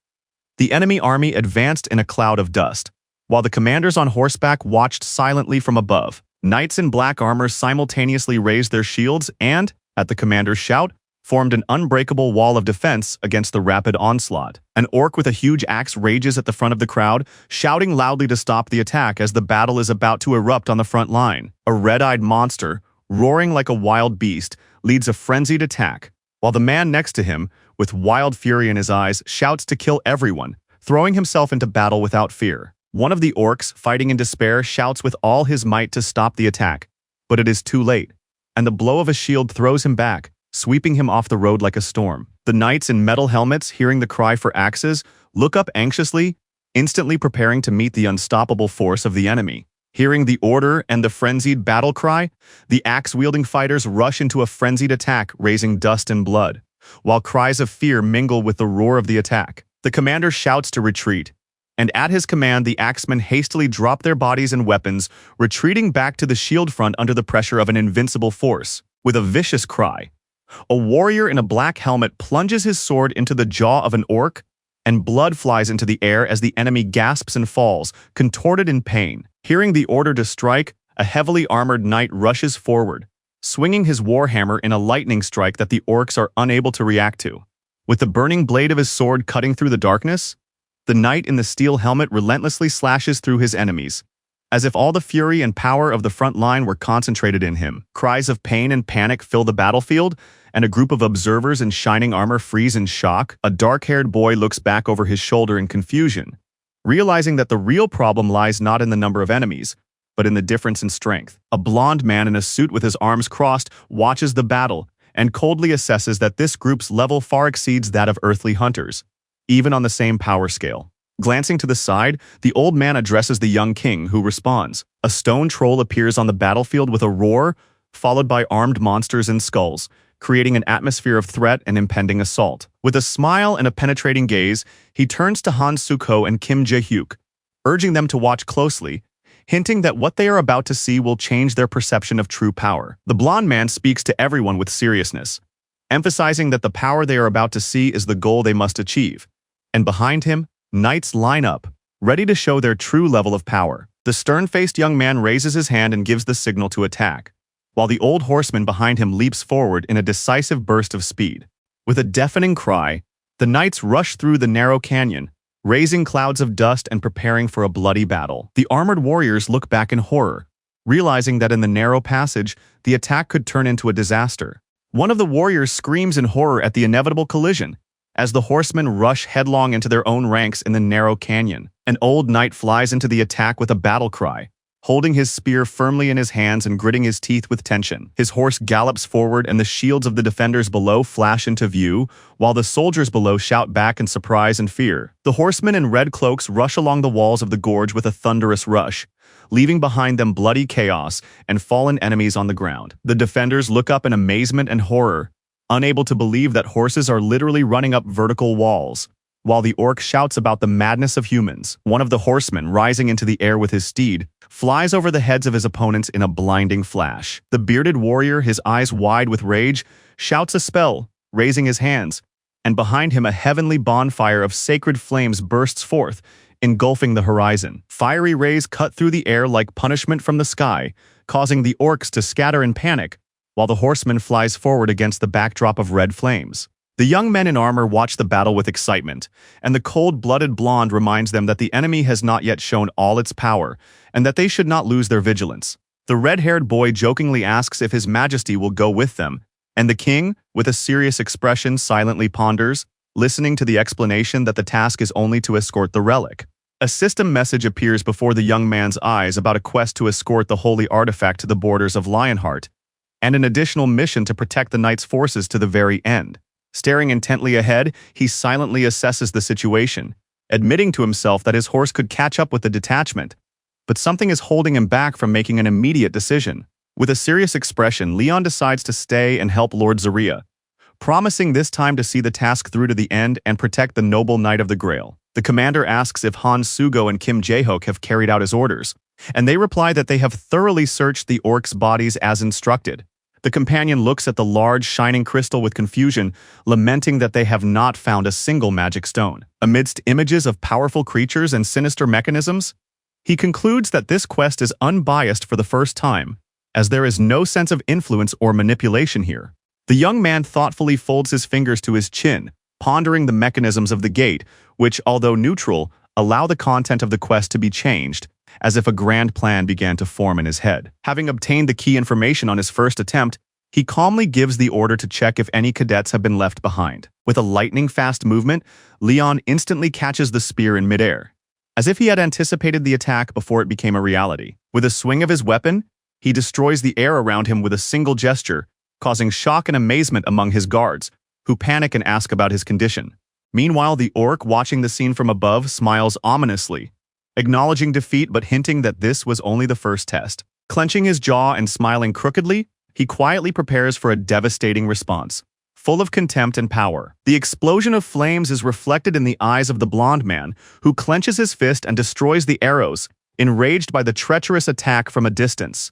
the enemy army advanced in a cloud of dust, while the commanders on horseback watched silently from above. Knights in black armor simultaneously raised their shields and, at the commander's shout, formed an unbreakable wall of defense against the rapid onslaught. An orc with a huge axe rages at the front of the crowd, shouting loudly to stop the attack as the battle is about to erupt on the front line. A red-eyed monster, roaring like a wild beast, leads a frenzied attack, while the man next to him, with wild fury in his eyes, shouts to kill everyone, throwing himself into battle without fear. One of the orcs, fighting in despair, shouts with all his might to stop the attack, but it is too late, and the blow of a shield throws him back, sweeping him off the road like a storm. The knights in metal helmets, hearing the cry for axes, look up anxiously, instantly preparing to meet the unstoppable force of the enemy. Hearing the order and the frenzied battle cry, the axe-wielding fighters rush into a frenzied attack, raising dust and blood, while cries of fear mingle with the roar of the attack. The commander shouts to retreat, and at his command the axemen hastily drop their bodies and weapons, retreating back to the shield front under the pressure of an invincible force. With a vicious cry, a warrior in a black helmet plunges his sword into the jaw of an orc, and blood flies into the air as the enemy gasps and falls, contorted in pain. Hearing the order to strike, a heavily armored knight rushes forward, swinging his warhammer in a lightning strike that the orcs are unable to react to. With the burning blade of his sword cutting through the darkness, the knight in the steel helmet relentlessly slashes through his enemies, as if all the fury and power of the front line were concentrated in him. Cries of pain and panic fill the battlefield, and a group of observers in shining armor freeze in shock. A dark-haired boy looks back over his shoulder in confusion, realizing that the real problem lies not in the number of enemies, but in the difference in strength. A blonde man in a suit with his arms crossed watches the battle and coldly assesses that this group's level far exceeds that of earthly hunters, even on the same power scale. Glancing to the side, the old man addresses the young king, who responds. A stone troll appears on the battlefield with a roar, followed by armed monsters and skulls, creating an atmosphere of threat and impending assault. With a smile and a penetrating gaze, he turns to Han Suk-ho and Kim Jae-hyuk, urging them to watch closely, hinting that what they are about to see will change their perception of true power. The blonde man speaks to everyone with seriousness, emphasizing that the power they are about to see is the goal they must achieve. And behind him, knights line up, ready to show their true level of power. The stern-faced young man raises his hand and gives the signal to attack, while the old horseman behind him leaps forward in a decisive burst of speed. With a deafening cry, the knights rush through the narrow canyon, raising clouds of dust and preparing for a bloody battle. The armored warriors look back in horror, realizing that in the narrow passage, the attack could turn into a disaster. One of the warriors screams in horror at the inevitable collision, as the horsemen rush headlong into their own ranks in the narrow canyon. An old knight flies into the attack with a battle cry, holding his spear firmly in his hands and gritting his teeth with tension. His horse gallops forward and the shields of the defenders below flash into view, while the soldiers below shout back in surprise and fear. The horsemen in red cloaks rush along the walls of the gorge with a thunderous rush, leaving behind them bloody chaos and fallen enemies on the ground. The defenders look up in amazement and horror, unable to believe that horses are literally running up vertical walls, while the orc shouts about the madness of humans. One of the horsemen, rising into the air with his steed, flies over the heads of his opponents in a blinding flash. The bearded warrior, his eyes wide with rage, shouts a spell, raising his hands, and behind him a heavenly bonfire of sacred flames bursts forth, engulfing the horizon. Fiery rays cut through the air like punishment from the sky, causing the orcs to scatter in panic, while the horseman flies forward against the backdrop of red flames. The young men in armor watch the battle with excitement, and the cold-blooded blonde reminds them that the enemy has not yet shown all its power, and that they should not lose their vigilance. The red-haired boy jokingly asks if His Majesty will go with them, and the king, with a serious expression, silently ponders, listening to the explanation that the task is only to escort the relic. A system message appears before the young man's eyes about a quest to escort the holy artifact to the borders of Lionheart, and an additional mission to protect the knight's forces to the very end. Staring intently ahead, he silently assesses the situation, admitting to himself that his horse could catch up with the detachment, but something is holding him back from making an immediate decision. With a serious expression, Leon decides to stay and help Lord Zaria, promising this time to see the task through to the end and protect the noble Knight of the Grail. The commander asks if Han Sugo and Kim Jae-hyuk have carried out his orders, and they reply that they have thoroughly searched the orcs' bodies as instructed. The companion looks at the large, shining crystal with confusion, lamenting that they have not found a single magic stone. Amidst images of powerful creatures and sinister mechanisms, he concludes that this quest is unbiased for the first time, as there is no sense of influence or manipulation here. The young man thoughtfully folds his fingers to his chin, pondering the mechanisms of the gate, which, although neutral, allow the content of the quest to be changed, as if a grand plan began to form in his head. Having obtained the key information on his first attempt, he calmly gives the order to check if any cadets have been left behind. With a lightning-fast movement, Leon instantly catches the spear in midair, as if he had anticipated the attack before it became a reality. With a swing of his weapon, he destroys the air around him with a single gesture, causing shock and amazement among his guards, who panic and ask about his condition. Meanwhile, the orc watching the scene from above smiles ominously, acknowledging defeat but hinting that this was only the first test. Clenching his jaw and smiling crookedly, he quietly prepares for a devastating response, full of contempt and power. The explosion of flames is reflected in the eyes of the blonde man, who clenches his fist and destroys the arrows, enraged by the treacherous attack from a distance.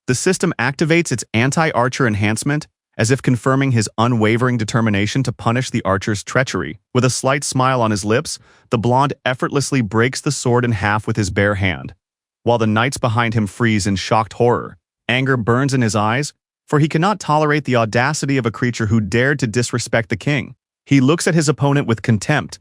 The system activates its anti-archer enhancement, as if confirming his unwavering determination to punish the archer's treachery. With a slight smile on his lips, the blonde effortlessly breaks the sword in half with his bare hand, while the knights behind him freeze in shocked horror. Anger burns in his eyes, for he cannot tolerate the audacity of a creature who dared to disrespect the king. He looks at his opponent with contempt,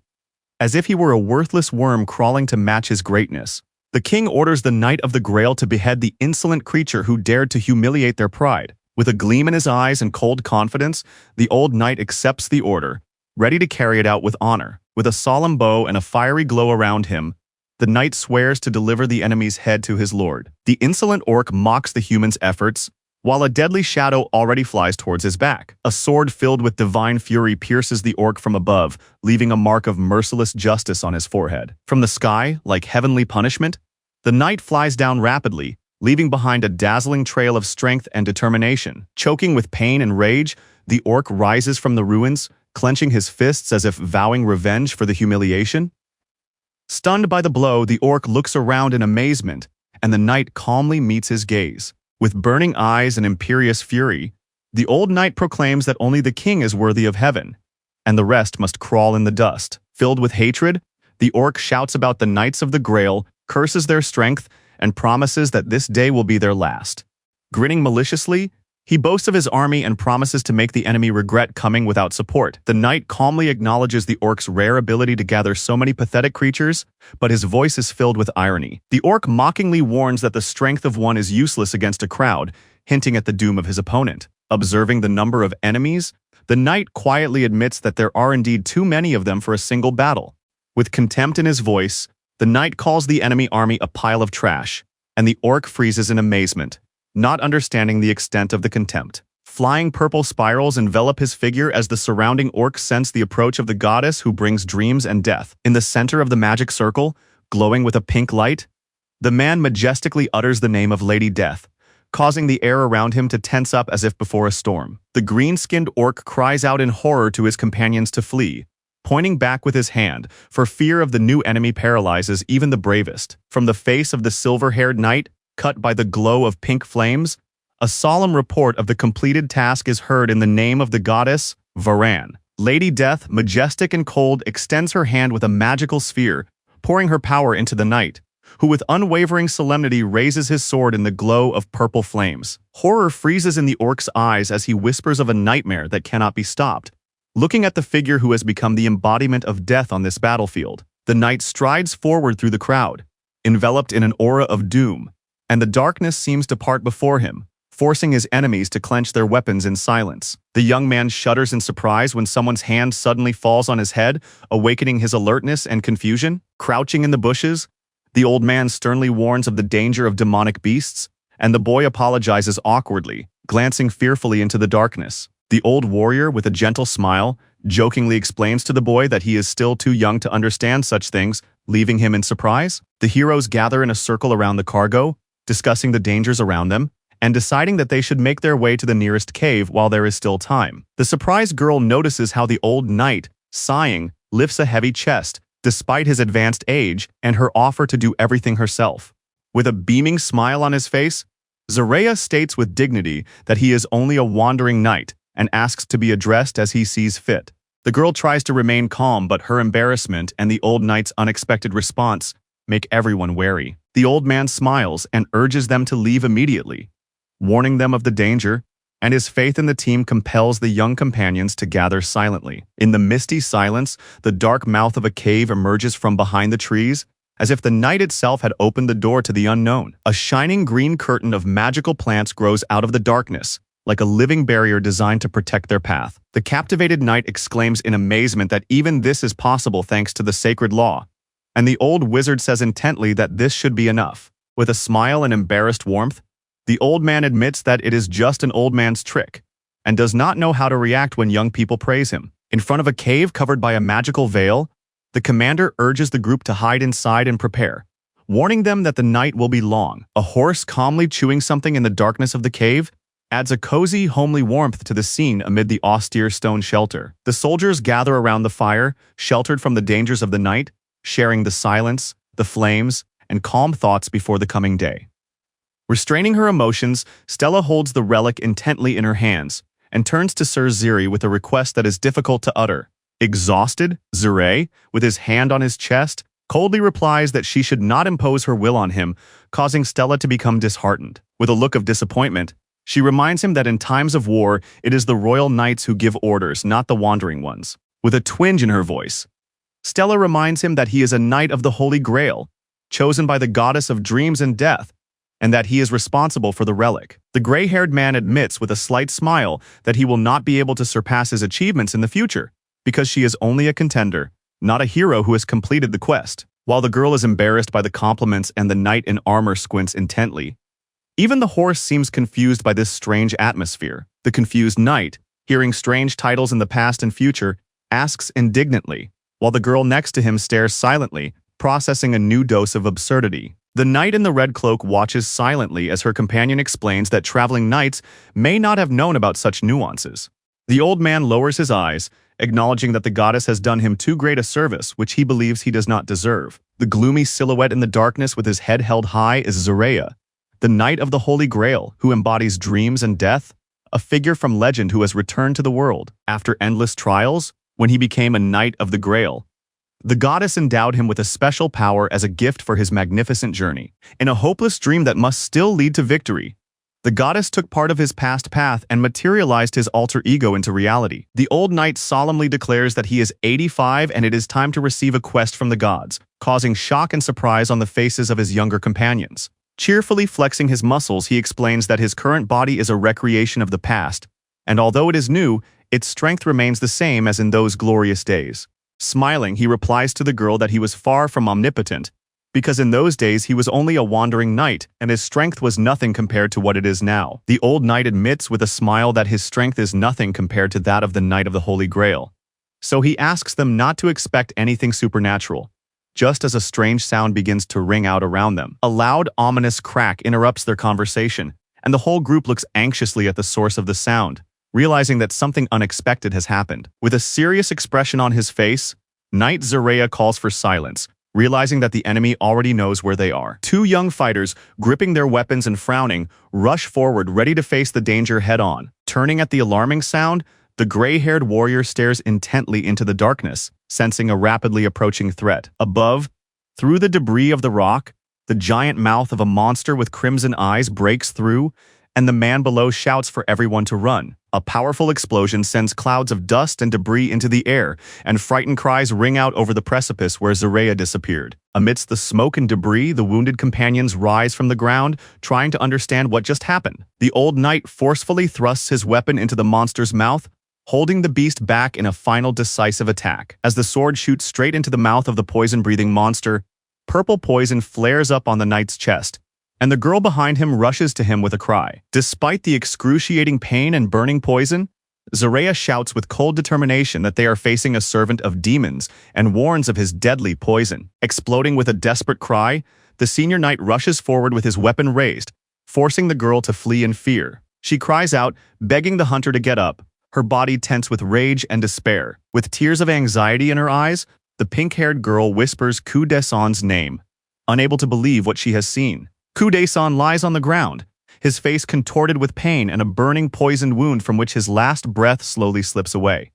as if he were a worthless worm crawling to match his greatness. The king orders the Knight of the Grail to behead the insolent creature who dared to humiliate their pride. With a gleam in his eyes and cold confidence, the old knight accepts the order, ready to carry it out with honor. With a solemn bow and a fiery glow around him, the knight swears to deliver the enemy's head to his lord. The insolent orc mocks the human's efforts, while a deadly shadow already flies towards his back. A sword filled with divine fury pierces the orc from above, leaving a mark of merciless justice on his forehead. From the sky, like heavenly punishment, the knight flies down rapidly, leaving behind a dazzling trail of strength and determination. Choking with pain and rage, the orc rises from the ruins, clenching his fists as if vowing revenge for the humiliation. Stunned by the blow, the orc looks around in amazement, and the knight calmly meets his gaze. With burning eyes and imperious fury, the old knight proclaims that only the king is worthy of heaven, and the rest must crawl in the dust. Filled with hatred, the orc shouts about the Knights of the Grail, curses their strength, and promises that this day will be their last. Grinning maliciously, he boasts of his army and promises to make the enemy regret coming without support. The knight calmly acknowledges the orc's rare ability to gather so many pathetic creatures, but his voice is filled with irony. The orc mockingly warns that the strength of one is useless against a crowd, hinting at the doom of his opponent. Observing the number of enemies, the knight quietly admits that there are indeed too many of them for a single battle. With contempt in his voice, the knight calls the enemy army a pile of trash, and the orc freezes in amazement, not understanding the extent of the contempt. Flying purple spirals envelop his figure as the surrounding orcs sense the approach of the goddess who brings dreams and death. In the center of the magic circle, glowing with a pink light, the man majestically utters the name of Lady Death, causing the air around him to tense up as if before a storm. The green-skinned orc cries out in horror to his companions to flee, pointing back with his hand, for fear of the new enemy paralyzes even the bravest. From the face of the silver-haired knight, cut by the glow of pink flames, a solemn report of the completed task is heard in the name of the goddess, Varan. Lady Death, majestic and cold, extends her hand with a magical sphere, pouring her power into the knight, who with unwavering solemnity raises his sword in the glow of purple flames. Horror freezes in the orc's eyes as he whispers of a nightmare that cannot be stopped. Looking at the figure who has become the embodiment of death on this battlefield, the knight strides forward through the crowd, enveloped in an aura of doom, and the darkness seems to part before him, forcing his enemies to clench their weapons in silence. The young man shudders in surprise when someone's hand suddenly falls on his head, awakening his alertness and confusion. Crouching in the bushes, the old man sternly warns of the danger of demonic beasts, and the boy apologizes awkwardly, glancing fearfully into the darkness. The old warrior, with a gentle smile, jokingly explains to the boy that he is still too young to understand such things, leaving him in surprise. The heroes gather in a circle around the cargo, discussing the dangers around them, and deciding that they should make their way to the nearest cave while there is still time. The surprised girl notices how the old knight, sighing, lifts a heavy chest, despite his advanced age and her offer to do everything herself. With a beaming smile on his face, Zaraya states with dignity that he is only a wandering knight, and asks to be addressed as he sees fit. The girl tries to remain calm, but her embarrassment and the old knight's unexpected response make everyone wary. The old man smiles and urges them to leave immediately, warning them of the danger, and his faith in the team compels the young companions to gather silently. In the misty silence, the dark mouth of a cave emerges from behind the trees, as if the night itself had opened the door to the unknown. A shining green curtain of magical plants grows out of the darkness, like a living barrier designed to protect their path. The captivated knight exclaims in amazement that even this is possible thanks to the sacred law, and the old wizard says intently that this should be enough. With a smile and embarrassed warmth, the old man admits that it is just an old man's trick, and does not know how to react when young people praise him. In front of a cave covered by a magical veil, the commander urges the group to hide inside and prepare, warning them that the night will be long. A horse calmly chewing something in the darkness of the cave adds a cozy, homely warmth to the scene amid the austere stone shelter. The soldiers gather around the fire, sheltered from the dangers of the night, sharing the silence, the flames, and calm thoughts before the coming day. Restraining her emotions, Stella holds the relic intently in her hands, and turns to Sir Ziri with a request that is difficult to utter. Exhausted, Zire, with his hand on his chest, coldly replies that she should not impose her will on him, causing Stella to become disheartened. With a look of disappointment, she reminds him that in times of war, it is the royal knights who give orders, not the wandering ones. With a twinge in her voice, Stella reminds him that he is a knight of the Holy Grail, chosen by the goddess of dreams and death, and that he is responsible for the relic. The gray-haired man admits with a slight smile that he will not be able to surpass his achievements in the future, because she is only a contender, not a hero who has completed the quest. While the girl is embarrassed by the compliments and the knight in armor squints intently, even the horse seems confused by this strange atmosphere. The confused knight, hearing strange titles in the past and future, asks indignantly, while the girl next to him stares silently, processing a new dose of absurdity. The knight in the red cloak watches silently as her companion explains that traveling knights may not have known about such nuances. The old man lowers his eyes, acknowledging that the goddess has done him too great a service which he believes he does not deserve. The gloomy silhouette in the darkness with his head held high is Zoreya, the knight of the Holy Grail who embodies dreams and death, a figure from legend who has returned to the world. After endless trials, when he became a knight of the Grail, the goddess endowed him with a special power as a gift for his magnificent journey. In a hopeless dream that must still lead to victory, the goddess took part of his past path and materialized his alter ego into reality. The old knight solemnly declares that he is 85 and it is time to receive a quest from the gods, causing shock and surprise on the faces of his younger companions. Cheerfully flexing his muscles, he explains that his current body is a recreation of the past, and although it is new, its strength remains the same as in those glorious days. Smiling, he replies to the girl that he was far from omnipotent, because in those days he was only a wandering knight, and his strength was nothing compared to what it is now. The old knight admits with a smile that his strength is nothing compared to that of the Knight of the Holy Grail. So he asks them not to expect anything supernatural. Just as a strange sound begins to ring out around them, a loud, ominous crack interrupts their conversation, and the whole group looks anxiously at the source of the sound, realizing that something unexpected has happened. With a serious expression on his face, Knight Zoreya calls for silence, realizing that the enemy already knows where they are. Two young fighters, gripping their weapons and frowning, rush forward ready to face the danger head-on. Turning at the alarming sound, the gray-haired warrior stares intently into the darkness, sensing a rapidly approaching threat. Above, through the debris of the rock, the giant mouth of a monster with crimson eyes breaks through, and the man below shouts for everyone to run. A powerful explosion sends clouds of dust and debris into the air, and frightened cries ring out over the precipice where Zoreya disappeared. Amidst the smoke and debris, the wounded companions rise from the ground, trying to understand what just happened. The old knight forcefully thrusts his weapon into the monster's mouth, holding the beast back in a final decisive attack. As the sword shoots straight into the mouth of the poison-breathing monster, purple poison flares up on the knight's chest, and the girl behind him rushes to him with a cry. Despite the excruciating pain and burning poison, Zoreya shouts with cold determination that they are facing a servant of demons and warns of his deadly poison. Exploding with a desperate cry, the senior knight rushes forward with his weapon raised, forcing the girl to flee in fear. She cries out, begging the hunter to get up, her body tense with rage and despair. With tears of anxiety in her eyes, the pink-haired girl whispers Ku Desan's name, unable to believe what she has seen. Ku Desan lies on the ground, his face contorted with pain and a burning poisoned wound from which his last breath slowly slips away.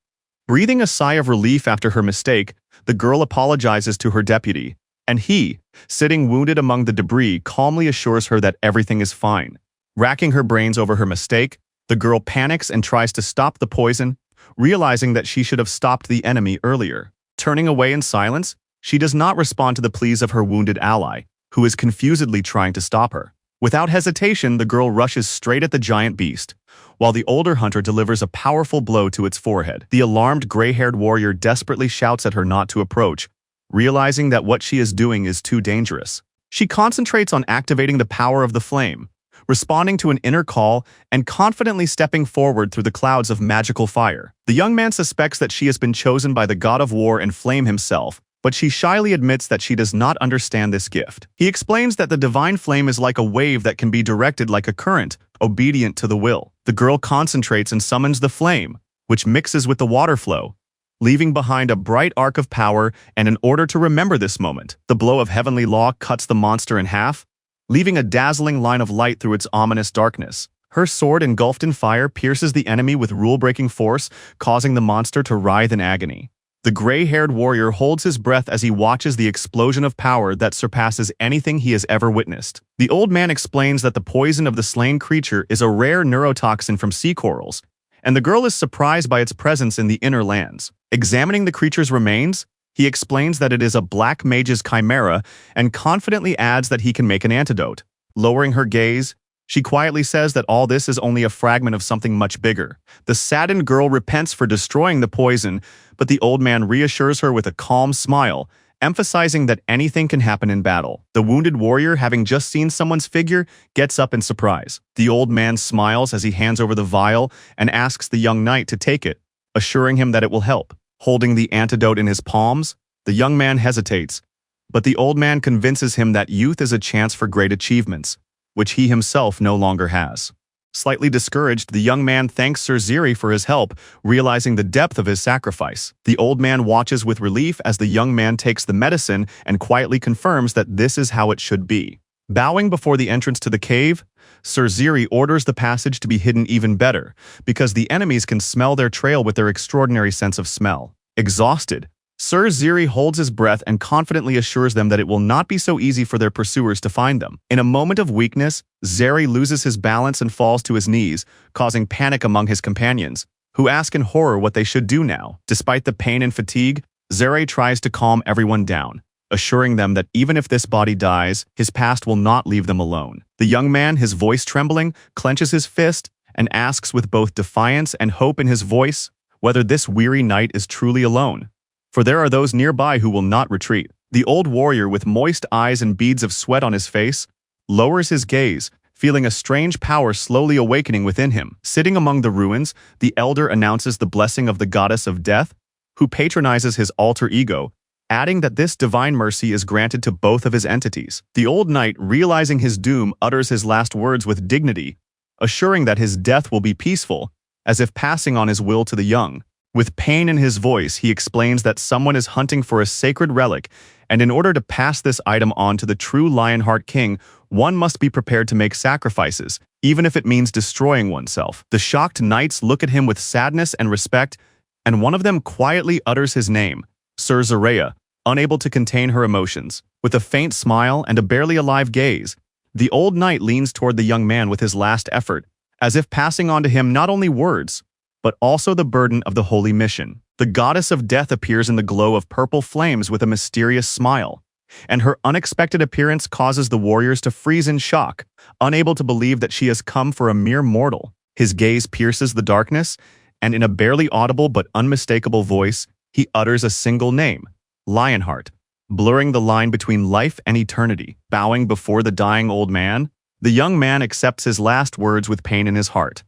Breathing a sigh of relief after her mistake, the girl apologizes to her deputy, and he, sitting wounded among the debris, calmly assures her that everything is fine. Racking her brains over her mistake, the girl panics and tries to stop the poison, realizing that she should have stopped the enemy earlier. Turning away in silence, she does not respond to the pleas of her wounded ally, who is confusedly trying to stop her. Without hesitation, the girl rushes straight at the giant beast, while the older hunter delivers a powerful blow to its forehead. The alarmed gray-haired warrior desperately shouts at her not to approach, realizing that what she is doing is too dangerous. She concentrates on activating the power of the flame, responding to an inner call and confidently stepping forward through the clouds of magical fire. The young man suspects that she has been chosen by the god of war and flame himself, but she shyly admits that she does not understand this gift. He explains that the divine flame is like a wave that can be directed like a current, obedient to the will. The girl concentrates and summons the flame, which mixes with the water flow, leaving behind a bright arc of power. And in order to remember this moment, the blow of heavenly law cuts the monster in half, leaving a dazzling line of light through its ominous darkness. Her sword, engulfed in fire, pierces the enemy with rule-breaking force, causing the monster to writhe in agony. The gray-haired warrior holds his breath as he watches the explosion of power that surpasses anything he has ever witnessed. The old man explains that the poison of the slain creature is a rare neurotoxin from sea corals, and the girl is surprised by its presence in the inner lands. Examining the creature's remains, he explains that it is a black mage's chimera and confidently adds that he can make an antidote. Lowering her gaze, she quietly says that all this is only a fragment of something much bigger. The saddened girl repents for destroying the poison, but the old man reassures her with a calm smile, emphasizing that anything can happen in battle. The wounded warrior, having just seen someone's figure, gets up in surprise. The old man smiles as he hands over the vial and asks the young knight to take it, assuring him that it will help. Holding the antidote in his palms, the young man hesitates, but the old man convinces him that youth is a chance for great achievements, which he himself no longer has. Slightly discouraged, the young man thanks Sir Ziri for his help, realizing the depth of his sacrifice. The old man watches with relief as the young man takes the medicine and quietly confirms that this is how it should be. Bowing before the entrance to the cave, Sir Ziri orders the passage to be hidden even better, because the enemies can smell their trail with their extraordinary sense of smell. Exhausted, Sir Ziri holds his breath and confidently assures them that it will not be so easy for their pursuers to find them. In a moment of weakness, Ziri loses his balance and falls to his knees, causing panic among his companions, who ask in horror what they should do now. Despite the pain and fatigue, Ziri tries to calm everyone down, assuring them that even if this body dies, his past will not leave them alone. The young man, his voice trembling, clenches his fist and asks with both defiance and hope in his voice whether this weary knight is truly alone. For there are those nearby who will not retreat. The old warrior, with moist eyes and beads of sweat on his face, lowers his gaze, feeling a strange power slowly awakening within him. Sitting among the ruins, the elder announces the blessing of the goddess of death, who patronizes his alter ego, adding that this divine mercy is granted to both of his entities. The old knight, realizing his doom, utters his last words with dignity, assuring that his death will be peaceful, as if passing on his will to the young. With pain in his voice, he explains that someone is hunting for a sacred relic, and in order to pass this item on to the true Lionheart King, one must be prepared to make sacrifices, even if it means destroying oneself. The shocked knights look at him with sadness and respect, and one of them quietly utters his name, Sir Zarea, unable to contain her emotions. With a faint smile and a barely alive gaze, the old knight leans toward the young man with his last effort, as if passing on to him not only words, but also the burden of the holy mission. The goddess of death appears in the glow of purple flames with a mysterious smile, and her unexpected appearance causes the warriors to freeze in shock, unable to believe that she has come for a mere mortal. His gaze pierces the darkness, and in a barely audible but unmistakable voice, he utters a single name, Lionheart, blurring the line between life and eternity. Bowing before the dying old man, the young man accepts his last words with pain in his heart.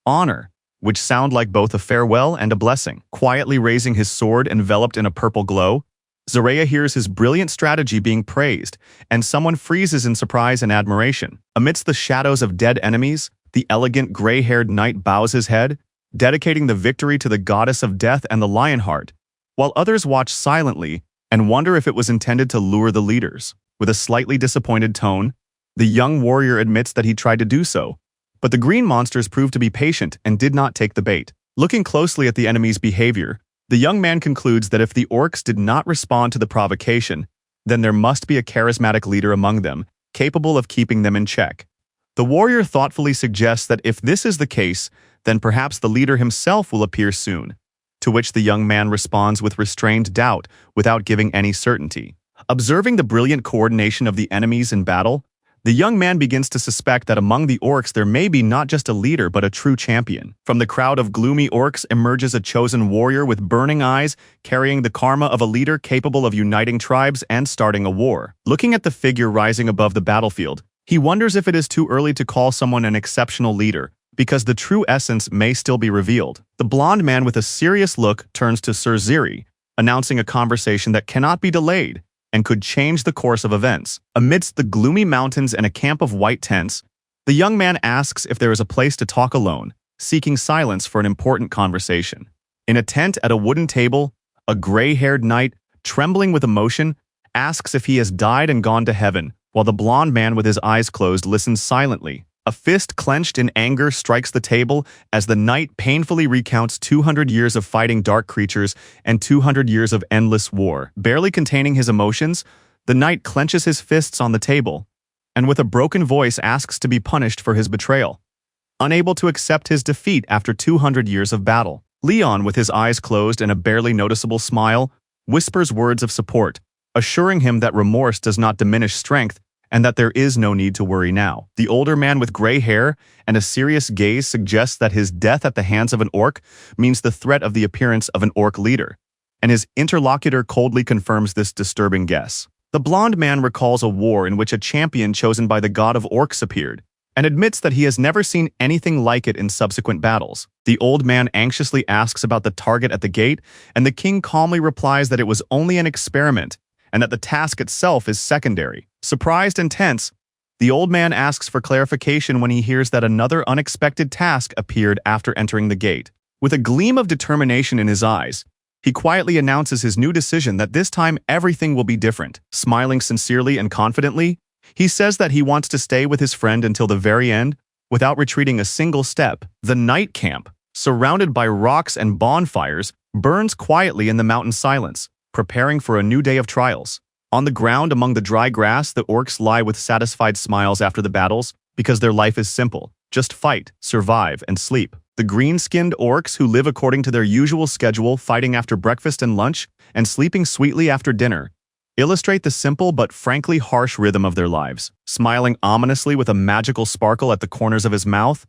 Honor, which sound like both a farewell and a blessing. Quietly raising his sword enveloped in a purple glow, Zarea hears his brilliant strategy being praised, and someone freezes in surprise and admiration. Amidst the shadows of dead enemies, the elegant gray-haired knight bows his head, dedicating the victory to the goddess of death and the Lionheart, while others watch silently and wonder if it was intended to lure the leaders. With a slightly disappointed tone, the young warrior admits that he tried to do so, but the green monsters proved to be patient and did not take the bait. Looking closely at the enemy's behavior, the young man concludes that if the orcs did not respond to the provocation, then there must be a charismatic leader among them, capable of keeping them in check. The warrior thoughtfully suggests that if this is the case, then perhaps the leader himself will appear soon, to which the young man responds with restrained doubt without giving any certainty. Observing the brilliant coordination of the enemies in battle, the young man begins to suspect that among the orcs there may be not just a leader but a true champion. From the crowd of gloomy orcs emerges a chosen warrior with burning eyes, carrying the karma of a leader capable of uniting tribes and starting a war. Looking at the figure rising above the battlefield, he wonders if it is too early to call someone an exceptional leader, because the true essence may still be revealed. The blonde man with a serious look turns to Sir Ziri, announcing a conversation that cannot be delayed and could change the course of events. Amidst the gloomy mountains and a camp of white tents, the young man asks if there is a place to talk alone, seeking silence for an important conversation. In a tent at a wooden table, a gray-haired knight, trembling with emotion, asks if he has died and gone to heaven, while the blonde man with his eyes closed listens silently. A fist clenched in anger strikes the table as the knight painfully recounts 200 years of fighting dark creatures and 200 years of endless war. Barely containing his emotions, the knight clenches his fists on the table, and with a broken voice asks to be punished for his betrayal. Unable to accept his defeat after 200 years of battle, Leon, with his eyes closed and a barely noticeable smile, whispers words of support, assuring him that remorse does not diminish strength and that there is no need to worry now. The older man with gray hair and a serious gaze suggests that his death at the hands of an orc means the threat of the appearance of an orc leader, and his interlocutor coldly confirms this disturbing guess. The blonde man recalls a war in which a champion chosen by the god of orcs appeared, and admits that he has never seen anything like it in subsequent battles. The old man anxiously asks about the target at the gate, and the king calmly replies that it was only an experiment, and that the task itself is secondary. Surprised and tense, the old man asks for clarification when he hears that another unexpected task appeared after entering the gate. With a gleam of determination in his eyes, he quietly announces his new decision that this time everything will be different. Smiling sincerely and confidently, he says that he wants to stay with his friend until the very end, without retreating a single step. The night camp, surrounded by rocks and bonfires, burns quietly in the mountain silence, preparing for a new day of trials. On the ground among the dry grass, the orcs lie with satisfied smiles after the battles, because their life is simple: just fight, survive, and sleep. The green-skinned orcs, who live according to their usual schedule, fighting after breakfast and lunch, and sleeping sweetly after dinner, illustrate the simple but frankly harsh rhythm of their lives. Smiling ominously with a magical sparkle at the corners of his mouth,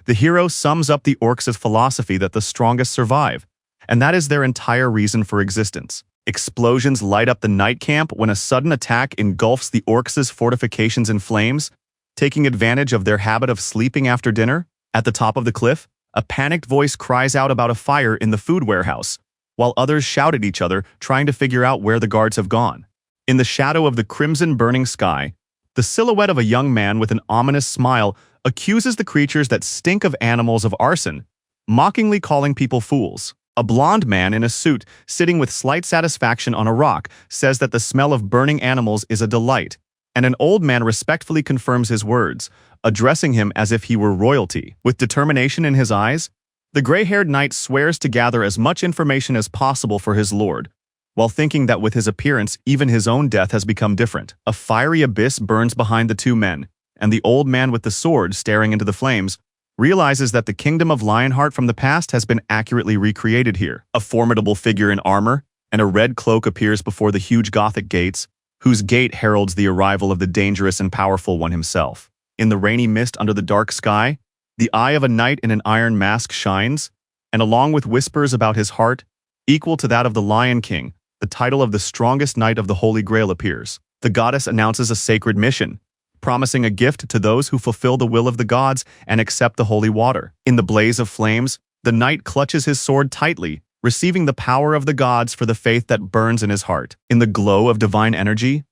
the hero sums up the orcs' philosophy that the strongest survive, and that is their entire reason for existence. Explosions light up the night camp when a sudden attack engulfs the orcs' fortifications in flames, taking advantage of their habit of sleeping after dinner. At the top of the cliff, a panicked voice cries out about a fire in the food warehouse, while others shout at each other, trying to figure out where the guards have gone. In the shadow of the crimson burning sky, the silhouette of a young man with an ominous smile accuses the creatures that stink of animals of arson, mockingly calling people fools. A blond man in a suit, sitting with slight satisfaction on a rock, says that the smell of burning animals is a delight, and an old man respectfully confirms his words, addressing him as if he were royalty. With determination in his eyes, the gray-haired knight swears to gather as much information as possible for his lord, while thinking that with his appearance, even his own death has become different. A fiery abyss burns behind the two men, and the old man with the sword, staring into the flames, realizes that the kingdom of Lionheart from the past has been accurately recreated here. A formidable figure in armor and a red cloak appears before the huge Gothic gates, whose gate heralds the arrival of the dangerous and powerful one himself. In the rainy mist under the dark sky, the eye of a knight in an iron mask shines, and along with whispers about his heart, equal to that of the Lion King, the title of the strongest knight of the Holy Grail appears. The goddess announces a sacred mission, promising a gift to those who fulfill the will of the gods and accept the holy water. In the blaze of flames, the knight clutches his sword tightly, receiving the power of the gods for the faith that burns in his heart. In the glow of divine energy,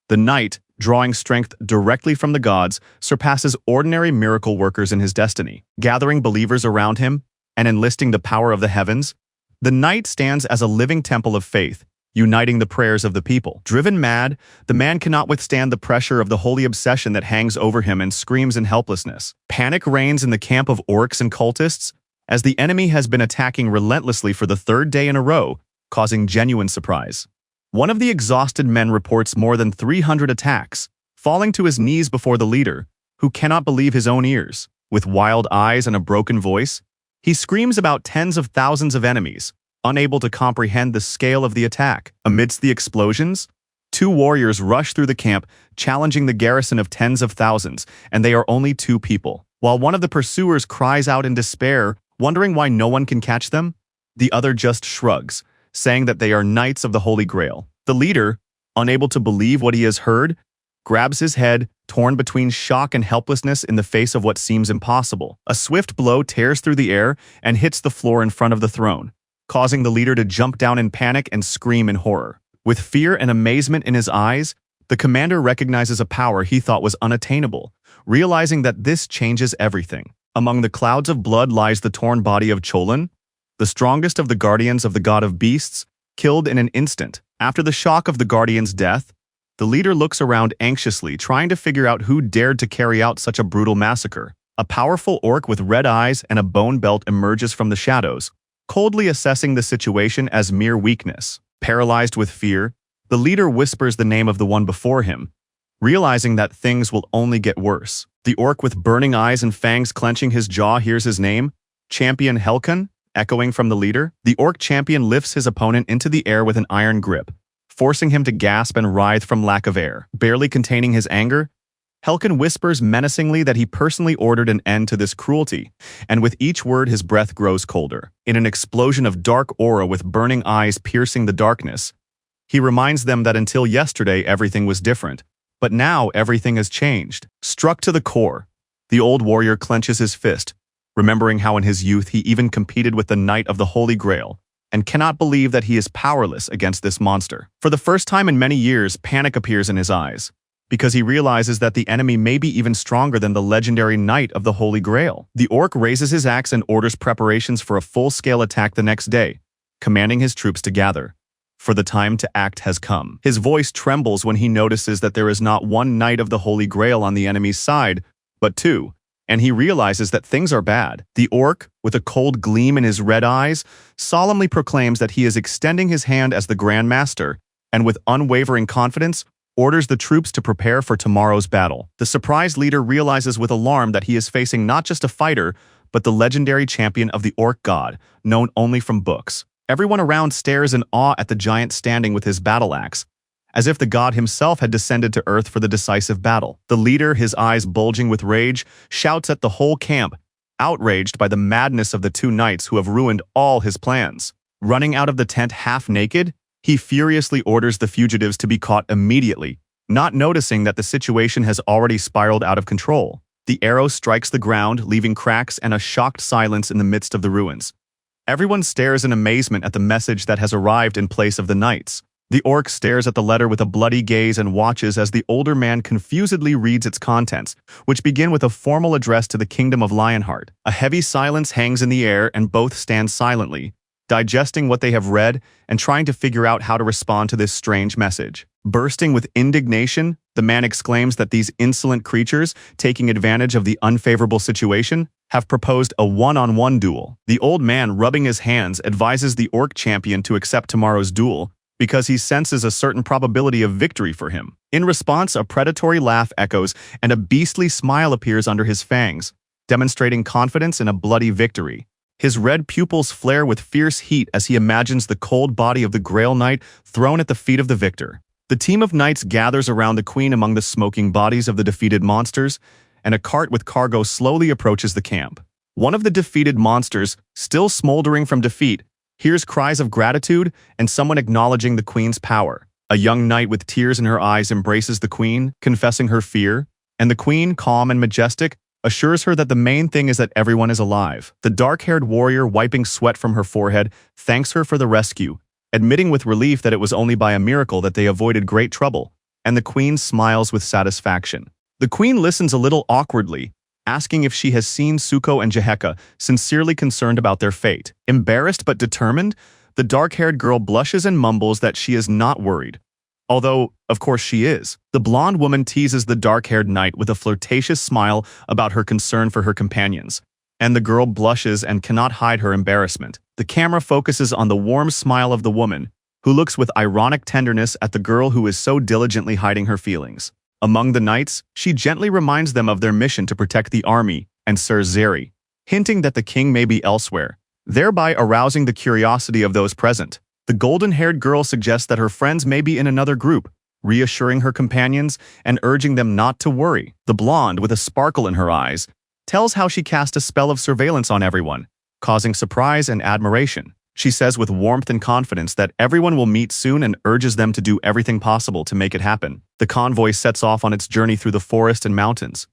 the knight, drawing strength directly from the gods, surpasses ordinary miracle workers in his destiny. Gathering believers around him and enlisting the power of the heavens, the knight stands as a living temple of faith, uniting the prayers of the people. Driven mad, the man cannot withstand the pressure of the holy obsession that hangs over him and screams in helplessness. Panic reigns in the camp of orcs and cultists, as the enemy has been attacking relentlessly for the third day in a row, causing genuine surprise. One of the exhausted men reports more than 300 attacks, falling to his knees before the leader, who cannot believe his own ears. With wild eyes and a broken voice, he screams about tens of thousands of enemies, unable to comprehend the scale of the attack. Amidst the explosions, two warriors rush through the camp, challenging the garrison of tens of thousands, and they are only two people. While one of the pursuers cries out in despair, wondering why no one can catch them, the other just shrugs, saying that they are knights of the Holy Grail. The leader, unable to believe what he has heard, grabs his head, torn between shock and helplessness in the face of what seems impossible. A swift blow tears through the air and hits the floor in front of the throne, causing the leader to jump down in panic and scream in horror. With fear and amazement in his eyes, the commander recognizes a power he thought was unattainable, realizing that this changes everything. Among the clouds of blood lies the torn body of Cholan, the strongest of the guardians of the god of beasts, killed in an instant. After the shock of the guardian's death, The leader looks around anxiously, trying to figure out who dared to carry out such a brutal massacre. A powerful orc with red eyes and a bone belt emerges from the shadows, coldly assessing the situation as mere weakness. Paralyzed with fear, the leader whispers the name of the one before him, realizing that things will only get worse. The orc with burning eyes and fangs clenching his jaw hears his name, Champion Helkan, echoing from the leader. The orc champion lifts his opponent into the air with an iron grip, forcing him to gasp and writhe from lack of air. Barely containing his anger, Helkan whispers menacingly that he personally ordered an end to this cruelty, and with each word his breath grows colder. In an explosion of dark aura with burning eyes piercing the darkness, he reminds them that until yesterday everything was different, but now everything has changed. Struck to the core, the old warrior clenches his fist, remembering how in his youth he even competed with the Knight of the Holy Grail, and cannot believe that he is powerless against this monster. For the first time in many years, panic appears in his eyes, because he realizes that the enemy may be even stronger than the legendary Knight of the Holy Grail. The orc raises his axe and orders preparations for a full-scale attack the next day, commanding his troops to gather. For the time to act has come. His voice trembles when he notices that there is not one Knight of the Holy Grail on the enemy's side, but two, and he realizes that things are bad. The orc, with a cold gleam in his red eyes, solemnly proclaims that he is extending his hand as the Grand Master, and with unwavering confidence, orders the troops to prepare for tomorrow's battle. The surprised leader realizes with alarm that he is facing not just a fighter, but the legendary champion of the orc god, known only from books. Everyone around stares in awe at the giant standing with his battle axe, as if the god himself had descended to earth for the decisive battle. The leader, his eyes bulging with rage, shouts at the whole camp, outraged by the madness of the two knights who have ruined all his plans. Running out of the tent half naked, he furiously orders the fugitives to be caught immediately, not noticing that the situation has already spiraled out of control. The arrow strikes the ground, leaving cracks and a shocked silence in the midst of the ruins. Everyone stares in amazement at the message that has arrived in place of the knights. The orc stares at the letter with a bloody gaze and watches as the older man confusedly reads its contents, which begin with a formal address to the kingdom of Lionheart. A heavy silence hangs in the air and both stand silently, digesting what they have read and trying to figure out how to respond to this strange message. Bursting with indignation, the man exclaims that these insolent creatures, taking advantage of the unfavorable situation, have proposed a one-on-one duel. The old man, rubbing his hands, advises the orc champion to accept tomorrow's duel because he senses a certain probability of victory for him. In response, a predatory laugh echoes and a beastly smile appears under his fangs, demonstrating confidence in a bloody victory. His red pupils flare with fierce heat as he imagines the cold body of the Grail Knight thrown at the feet of the victor. The team of knights gathers around the queen among the smoking bodies of the defeated monsters, and a cart with cargo slowly approaches the camp. One of the defeated monsters, still smoldering from defeat, hears cries of gratitude and someone acknowledging the queen's power. A young knight with tears in her eyes embraces the queen, confessing her fear, and the queen, calm and majestic, assures her that the main thing is that everyone is alive. The dark-haired warrior, wiping sweat from her forehead, thanks her for the rescue, admitting with relief that it was only by a miracle that they avoided great trouble, and the queen smiles with satisfaction. The queen listens a little awkwardly, asking if she has seen Suko and Jeheka, sincerely concerned about their fate. Embarrassed but determined, the dark-haired girl blushes and mumbles that she is not worried. Although, of course she is. The blonde woman teases the dark-haired knight with a flirtatious smile about her concern for her companions, and the girl blushes and cannot hide her embarrassment. The camera focuses on the warm smile of the woman, who looks with ironic tenderness at the girl who is so diligently hiding her feelings. Among the knights, she gently reminds them of their mission to protect the army and Sir Zeri, hinting that the king may be elsewhere, thereby arousing the curiosity of those present. The golden-haired girl suggests that her friends may be in another group, reassuring her companions and urging them not to worry. The blonde, with a sparkle in her eyes, tells how she cast a spell of surveillance on everyone, causing surprise and admiration. She says with warmth and confidence that everyone will meet soon and urges them to do everything possible to make it happen. The convoy sets off on its journey through the forest and mountains,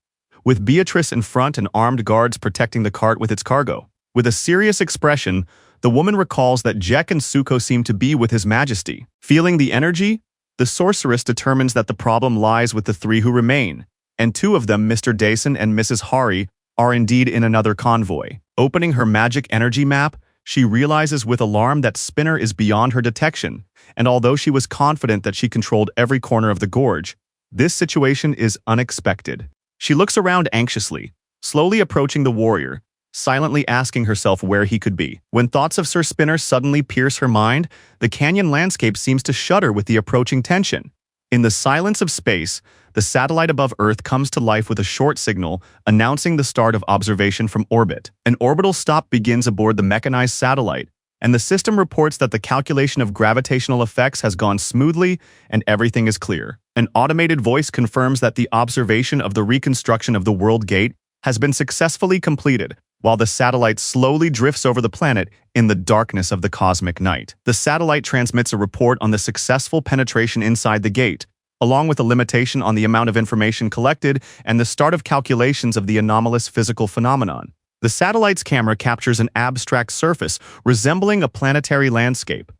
with Beatrice in front and armed guards protecting the cart with its cargo. With a serious expression, the woman recalls that Jek and Suko seem to be with His Majesty. Feeling the energy, the sorceress determines that the problem lies with the three who remain, and two of them, Mr. Dason and Mrs. Hari, are indeed in another convoy. Opening her magic energy map, She realizes with alarm that Spinner is beyond her detection, and although she was confident that she controlled every corner of the gorge, this situation is unexpected. She looks around anxiously, slowly approaching the warrior, silently asking herself where he could be. When thoughts of Sir Spinner suddenly pierce her mind, the canyon landscape seems to shudder with the approaching tension. In the silence of space, the satellite above Earth comes to life with a short signal announcing the start of observation from orbit. An orbital stop begins aboard the mechanized satellite, and the system reports that the calculation of gravitational effects has gone smoothly and everything is clear. An automated voice confirms that the observation of the reconstruction of the World Gate has been successfully completed, while the satellite slowly drifts over the planet in the darkness of the cosmic night. The satellite transmits a report on the successful penetration inside the gate, along with a limitation on the amount of information collected and the start of calculations of the anomalous physical phenomenon. The satellite's camera captures an abstract surface resembling a planetary landscape,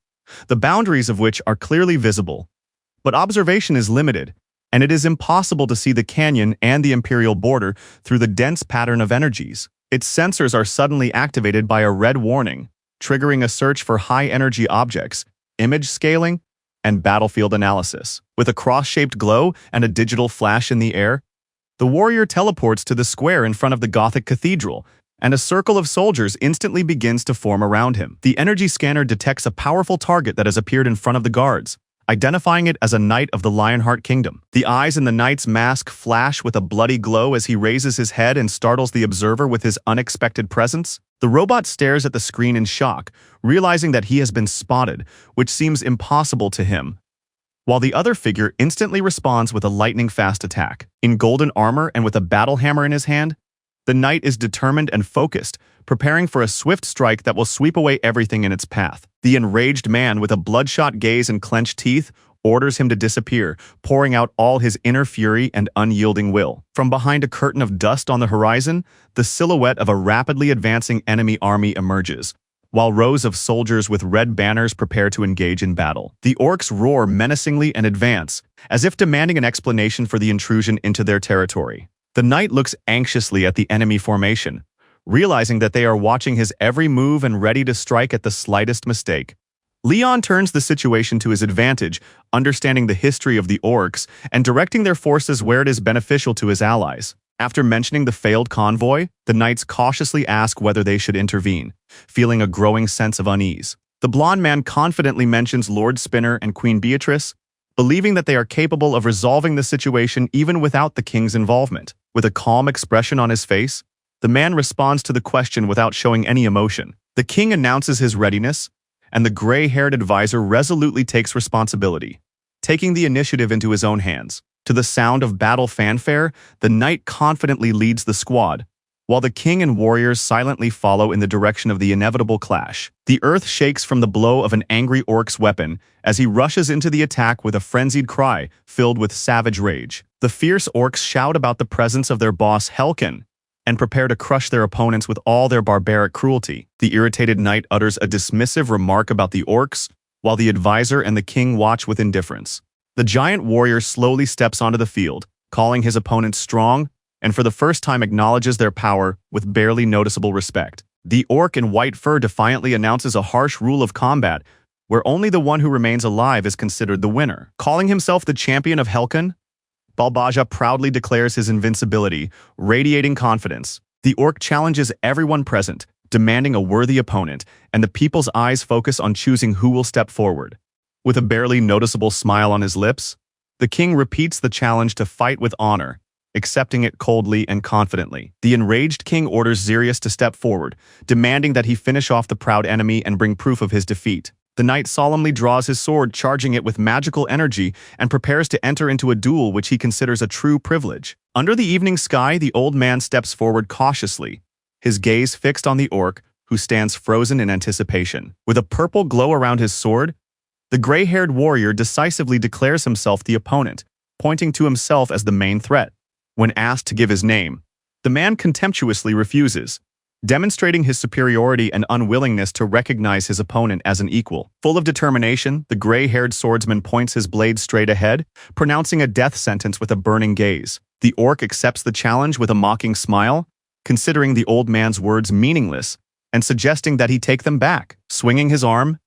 the boundaries of which are clearly visible. But observation is limited, and it is impossible to see the canyon and the imperial border through the dense pattern of energies. Its sensors are suddenly activated by a red warning, triggering a search for high-energy objects, image scaling, and battlefield analysis. With a cross-shaped glow and a digital flash in the air, the warrior teleports to the square in front of the Gothic cathedral, and a circle of soldiers instantly begins to form around him. The energy scanner detects a powerful target that has appeared in front of the guards, identifying it as a knight of the Lionheart Kingdom. The eyes in the knight's mask flash with a bloody glow as he raises his head and startles the observer with his unexpected presence. The robot stares at the screen in shock, realizing that he has been spotted, which seems impossible to him, while the other figure instantly responds with a lightning-fast attack. In golden armor and with a battle hammer in his hand, the knight is determined and focused, preparing for a swift strike that will sweep away everything in its path. The enraged man, with a bloodshot gaze and clenched teeth, orders him to disappear, pouring out all his inner fury and unyielding will. From behind a curtain of dust on the horizon, the silhouette of a rapidly advancing enemy army emerges, while rows of soldiers with red banners prepare to engage in battle. The orcs roar menacingly and advance, as if demanding an explanation for the intrusion into their territory. The knight looks anxiously at the enemy formation, realizing that they are watching his every move and ready to strike at the slightest mistake. Leon turns the situation to his advantage, understanding the history of the orcs and directing their forces where it is beneficial to his allies. After mentioning the failed convoy, the knights cautiously ask whether they should intervene, feeling a growing sense of unease. The blonde man confidently mentions Lord Spinner and Queen Beatrice, believing that they are capable of resolving the situation even without the king's involvement. With a calm expression on his face, the man responds to the question without showing any emotion. The king announces his readiness, and the gray-haired advisor resolutely takes responsibility, taking the initiative into his own hands. To the sound of battle fanfare, the knight confidently leads the squad, while the king and warriors silently follow in the direction of the inevitable clash. The earth shakes from the blow of an angry orc's weapon as he rushes into the attack with a frenzied cry filled with savage rage. The fierce orcs shout about the presence of their boss Helkin and prepare to crush their opponents with all their barbaric cruelty. The irritated knight utters a dismissive remark about the orcs, while the advisor and the king watch with indifference. The giant warrior slowly steps onto the field, calling his opponents strong, and for the first time acknowledges their power with barely noticeable respect. The orc in white fur defiantly announces a harsh rule of combat, where only the one who remains alive is considered the winner. Calling himself the champion of Helkan, Balbaja proudly declares his invincibility, radiating confidence. The orc challenges everyone present, demanding a worthy opponent, and the people's eyes focus on choosing who will step forward. With a barely noticeable smile on his lips, the king repeats the challenge to fight with honor, accepting it coldly and confidently. The enraged king orders Xerius to step forward, demanding that he finish off the proud enemy and bring proof of his defeat. The knight solemnly draws his sword, charging it with magical energy, and prepares to enter into a duel which he considers a true privilege. Under the evening sky, the old man steps forward cautiously, his gaze fixed on the orc, who stands frozen in anticipation. With a purple glow around his sword, the gray-haired warrior decisively declares himself the opponent, pointing to himself as the main threat. When asked to give his name, the man contemptuously refuses, demonstrating his superiority and unwillingness to recognize his opponent as an equal. Full of determination, the gray-haired swordsman points his blade straight ahead, pronouncing a death sentence with a burning gaze. The orc accepts the challenge with a mocking smile, considering the old man's words meaningless and suggesting that he take them back. Swinging his arm,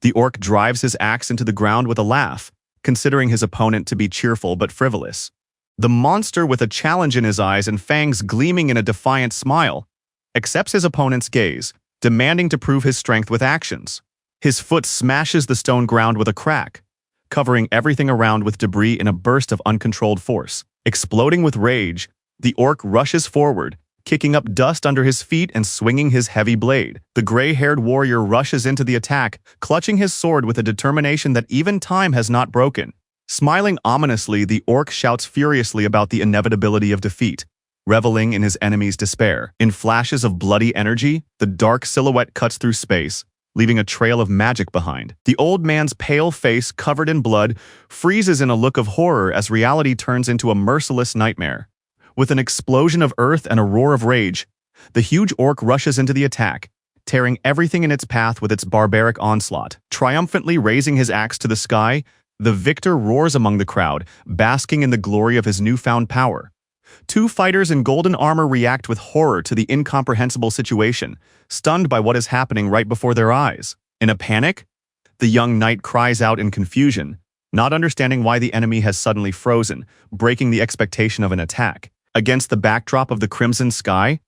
the orc drives his axe into the ground with a laugh, considering his opponent to be cheerful but frivolous. The monster, with a challenge in his eyes and fangs gleaming in a defiant smile, accepts his opponent's gaze, demanding to prove his strength with actions. His foot smashes the stone ground with a crack, covering everything around with debris in a burst of uncontrolled force. Exploding with rage, the orc rushes forward, kicking up dust under his feet and swinging his heavy blade. The gray-haired warrior rushes into the attack, clutching his sword with a determination that even time has not broken. Smiling ominously, the orc shouts furiously about the inevitability of defeat, reveling in his enemy's despair. In flashes of bloody energy, the dark silhouette cuts through space, leaving a trail of magic behind. The old man's pale face, covered in blood, freezes in a look of horror as reality turns into a merciless nightmare. With an explosion of earth and a roar of rage, the huge orc rushes into the attack, tearing everything in its path with its barbaric onslaught. Triumphantly raising his axe to the sky, the victor roars among the crowd, basking in the glory of his newfound power. Two fighters in golden armor react with horror to the incomprehensible situation, stunned by what is happening right before their eyes. In a panic, the young knight cries out in confusion, not understanding why the enemy has suddenly frozen, breaking the expectation of an attack. Against the backdrop of the crimson sky,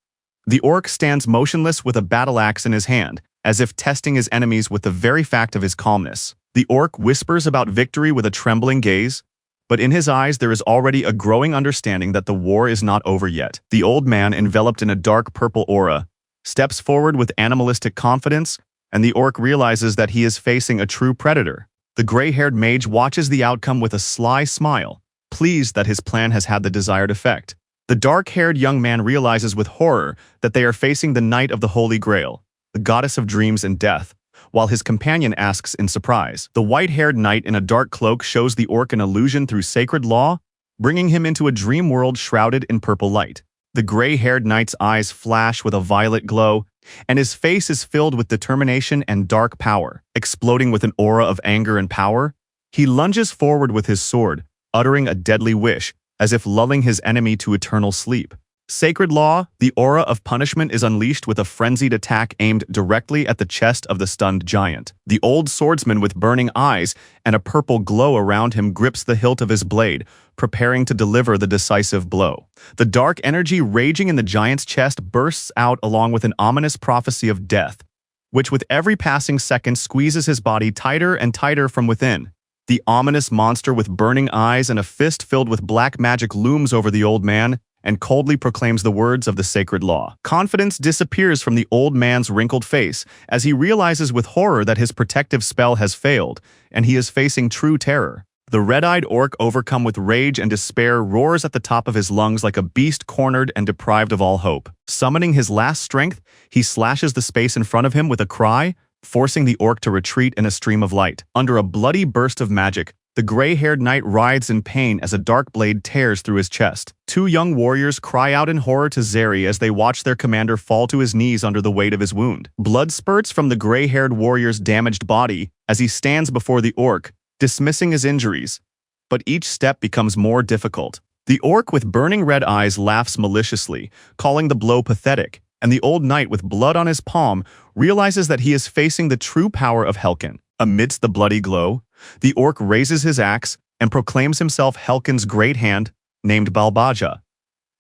the orc stands motionless with a battle axe in his hand, as if testing his enemies with the very fact of his calmness. The orc whispers about victory with a trembling gaze, but in his eyes there is already a growing understanding that the war is not over yet. The old man, enveloped in a dark purple aura, steps forward with animalistic confidence, and the orc realizes that he is facing a true predator. The gray-haired mage watches the outcome with a sly smile, pleased that his plan has had the desired effect. The dark-haired young man realizes with horror that they are facing the Knight of the Holy Grail, the goddess of dreams and death, while his companion asks in surprise. The white-haired knight in a dark cloak shows the orc an illusion through sacred law, bringing him into a dream world shrouded in purple light. The gray-haired knight's eyes flash with a violet glow, and his face is filled with determination and dark power. Exploding with an aura of anger and power, he lunges forward with his sword, uttering a deadly wish, as if lulling his enemy to eternal sleep. Sacred law, the aura of punishment is unleashed with a frenzied attack aimed directly at the chest of the stunned giant. The old swordsman with burning eyes and a purple glow around him grips the hilt of his blade, preparing to deliver the decisive blow. The dark energy raging in the giant's chest bursts out along with an ominous prophecy of death, which with every passing second squeezes his body tighter and tighter from within. The ominous monster with burning eyes and a fist filled with black magic looms over the old man and coldly proclaims the words of the sacred law. Confidence disappears from the old man's wrinkled face as he realizes with horror that his protective spell has failed and he is facing true terror. The red-eyed orc, overcome with rage and despair, roars at the top of his lungs like a beast cornered and deprived of all hope. Summoning his last strength, he slashes the space in front of him with a cry, forcing the orc to retreat in a stream of light. Under a bloody burst of magic, the gray-haired knight writhes in pain as a dark blade tears through his chest. Two young warriors cry out in horror to Zeri as they watch their commander fall to his knees under the weight of his wound. Blood spurts from the gray-haired warrior's damaged body as he stands before the orc, dismissing his injuries. But each step becomes more difficult. The orc with burning red eyes laughs maliciously, calling the blow pathetic, and the old knight with blood on his palm realizes that he is facing the true power of Helkin. Amidst the bloody glow, the orc raises his axe and proclaims himself Helkin's great hand, named Balbaja,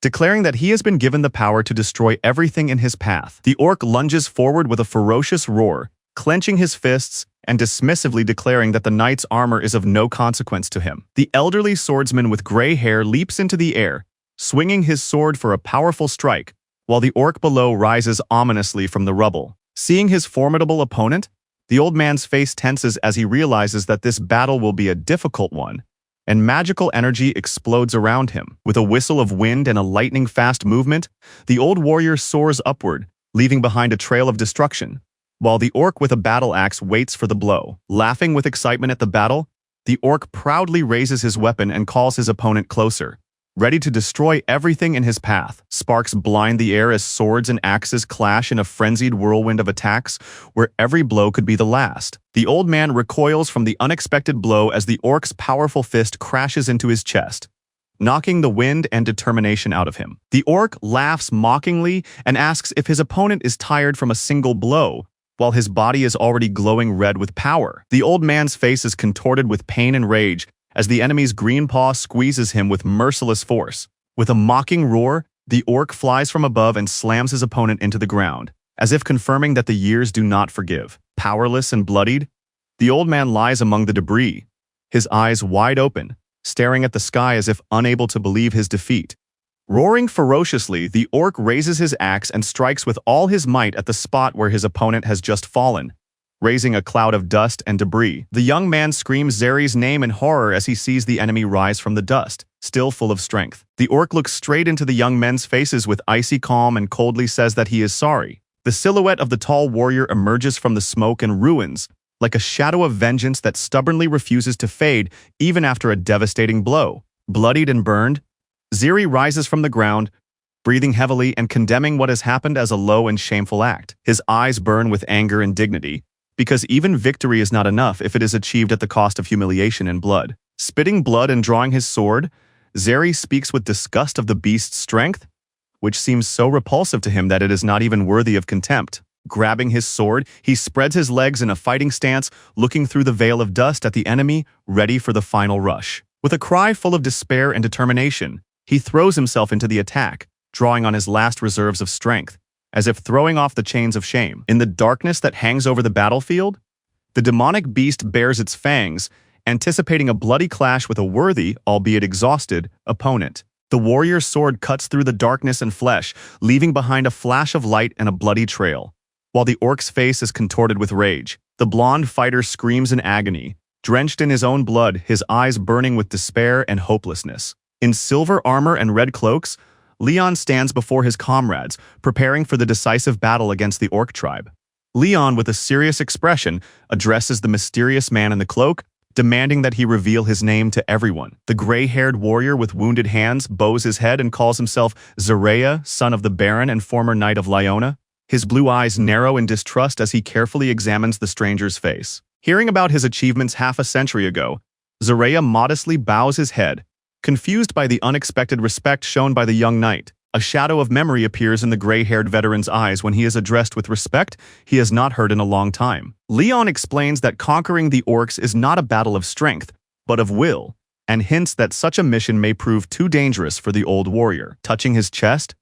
declaring that he has been given the power to destroy everything in his path. The orc lunges forward with a ferocious roar, clenching his fists and dismissively declaring that the knight's armor is of no consequence to him. The elderly swordsman with gray hair leaps into the air, swinging his sword for a powerful strike, while the orc below rises ominously from the rubble. Seeing his formidable opponent, the old man's face tenses as he realizes that this battle will be a difficult one, and magical energy explodes around him. With a whistle of wind and a lightning-fast movement, the old warrior soars upward, leaving behind a trail of destruction, while the orc with a battle axe waits for the blow. Laughing with excitement at the battle, the orc proudly raises his weapon and calls his opponent closer, ready to destroy everything in his path. Sparks blind the air as swords and axes clash in a frenzied whirlwind of attacks where every blow could be the last. The old man recoils from the unexpected blow as the orc's powerful fist crashes into his chest, knocking the wind and determination out of him. The orc laughs mockingly and asks if his opponent is tired from a single blow, while his body is already glowing red with power. The old man's face is contorted with pain and rage as the enemy's green paw squeezes him with merciless force. With a mocking roar, the orc flies from above and slams his opponent into the ground, as if confirming that the years do not forgive. Powerless and bloodied, the old man lies among the debris, his eyes wide open, staring at the sky as if unable to believe his defeat. Roaring ferociously, the orc raises his axe and strikes with all his might at the spot where his opponent has just fallen, raising a cloud of dust and debris. The young man screams Zeri's name in horror as he sees the enemy rise from the dust, still full of strength. The orc looks straight into the young men's faces with icy calm and coldly says that he is sorry. The silhouette of the tall warrior emerges from the smoke and ruins, like a shadow of vengeance that stubbornly refuses to fade even after a devastating blow. Bloodied and burned, Zeri rises from the ground, breathing heavily and condemning what has happened as a low and shameful act. His eyes burn with anger and dignity, because even victory is not enough if it is achieved at the cost of humiliation and blood. Spitting blood and drawing his sword, Zeri speaks with disgust of the beast's strength, which seems so repulsive to him that it is not even worthy of contempt. Grabbing his sword, he spreads his legs in a fighting stance, looking through the veil of dust at the enemy, ready for the final rush. With a cry full of despair and determination, he throws himself into the attack, drawing on his last reserves of strength, as if throwing off the chains of shame. In the darkness that hangs over the battlefield, the demonic beast bares its fangs, anticipating a bloody clash with a worthy, albeit exhausted, opponent. The warrior's sword cuts through the darkness and flesh, leaving behind a flash of light and a bloody trail. While the orc's face is contorted with rage, the blonde fighter screams in agony, drenched in his own blood, his eyes burning with despair and hopelessness. In silver armor and red cloaks, Leon stands before his comrades, preparing for the decisive battle against the orc tribe. Leon, with a serious expression, addresses the mysterious man in the cloak, demanding that he reveal his name to everyone. The gray-haired warrior with wounded hands bows his head and calls himself Zereya, son of the Baron and former knight of Lyona. His blue eyes narrow in distrust as he carefully examines the stranger's face. Hearing about his achievements half a century ago, Zereya modestly bows his head, confused by the unexpected respect shown by the young knight. A shadow of memory appears in the gray-haired veteran's eyes when he is addressed with respect he has not heard in a long time. Leon explains that conquering the orcs is not a battle of strength, but of will, and hints that such a mission may prove too dangerous for the old warrior. Touching his chest,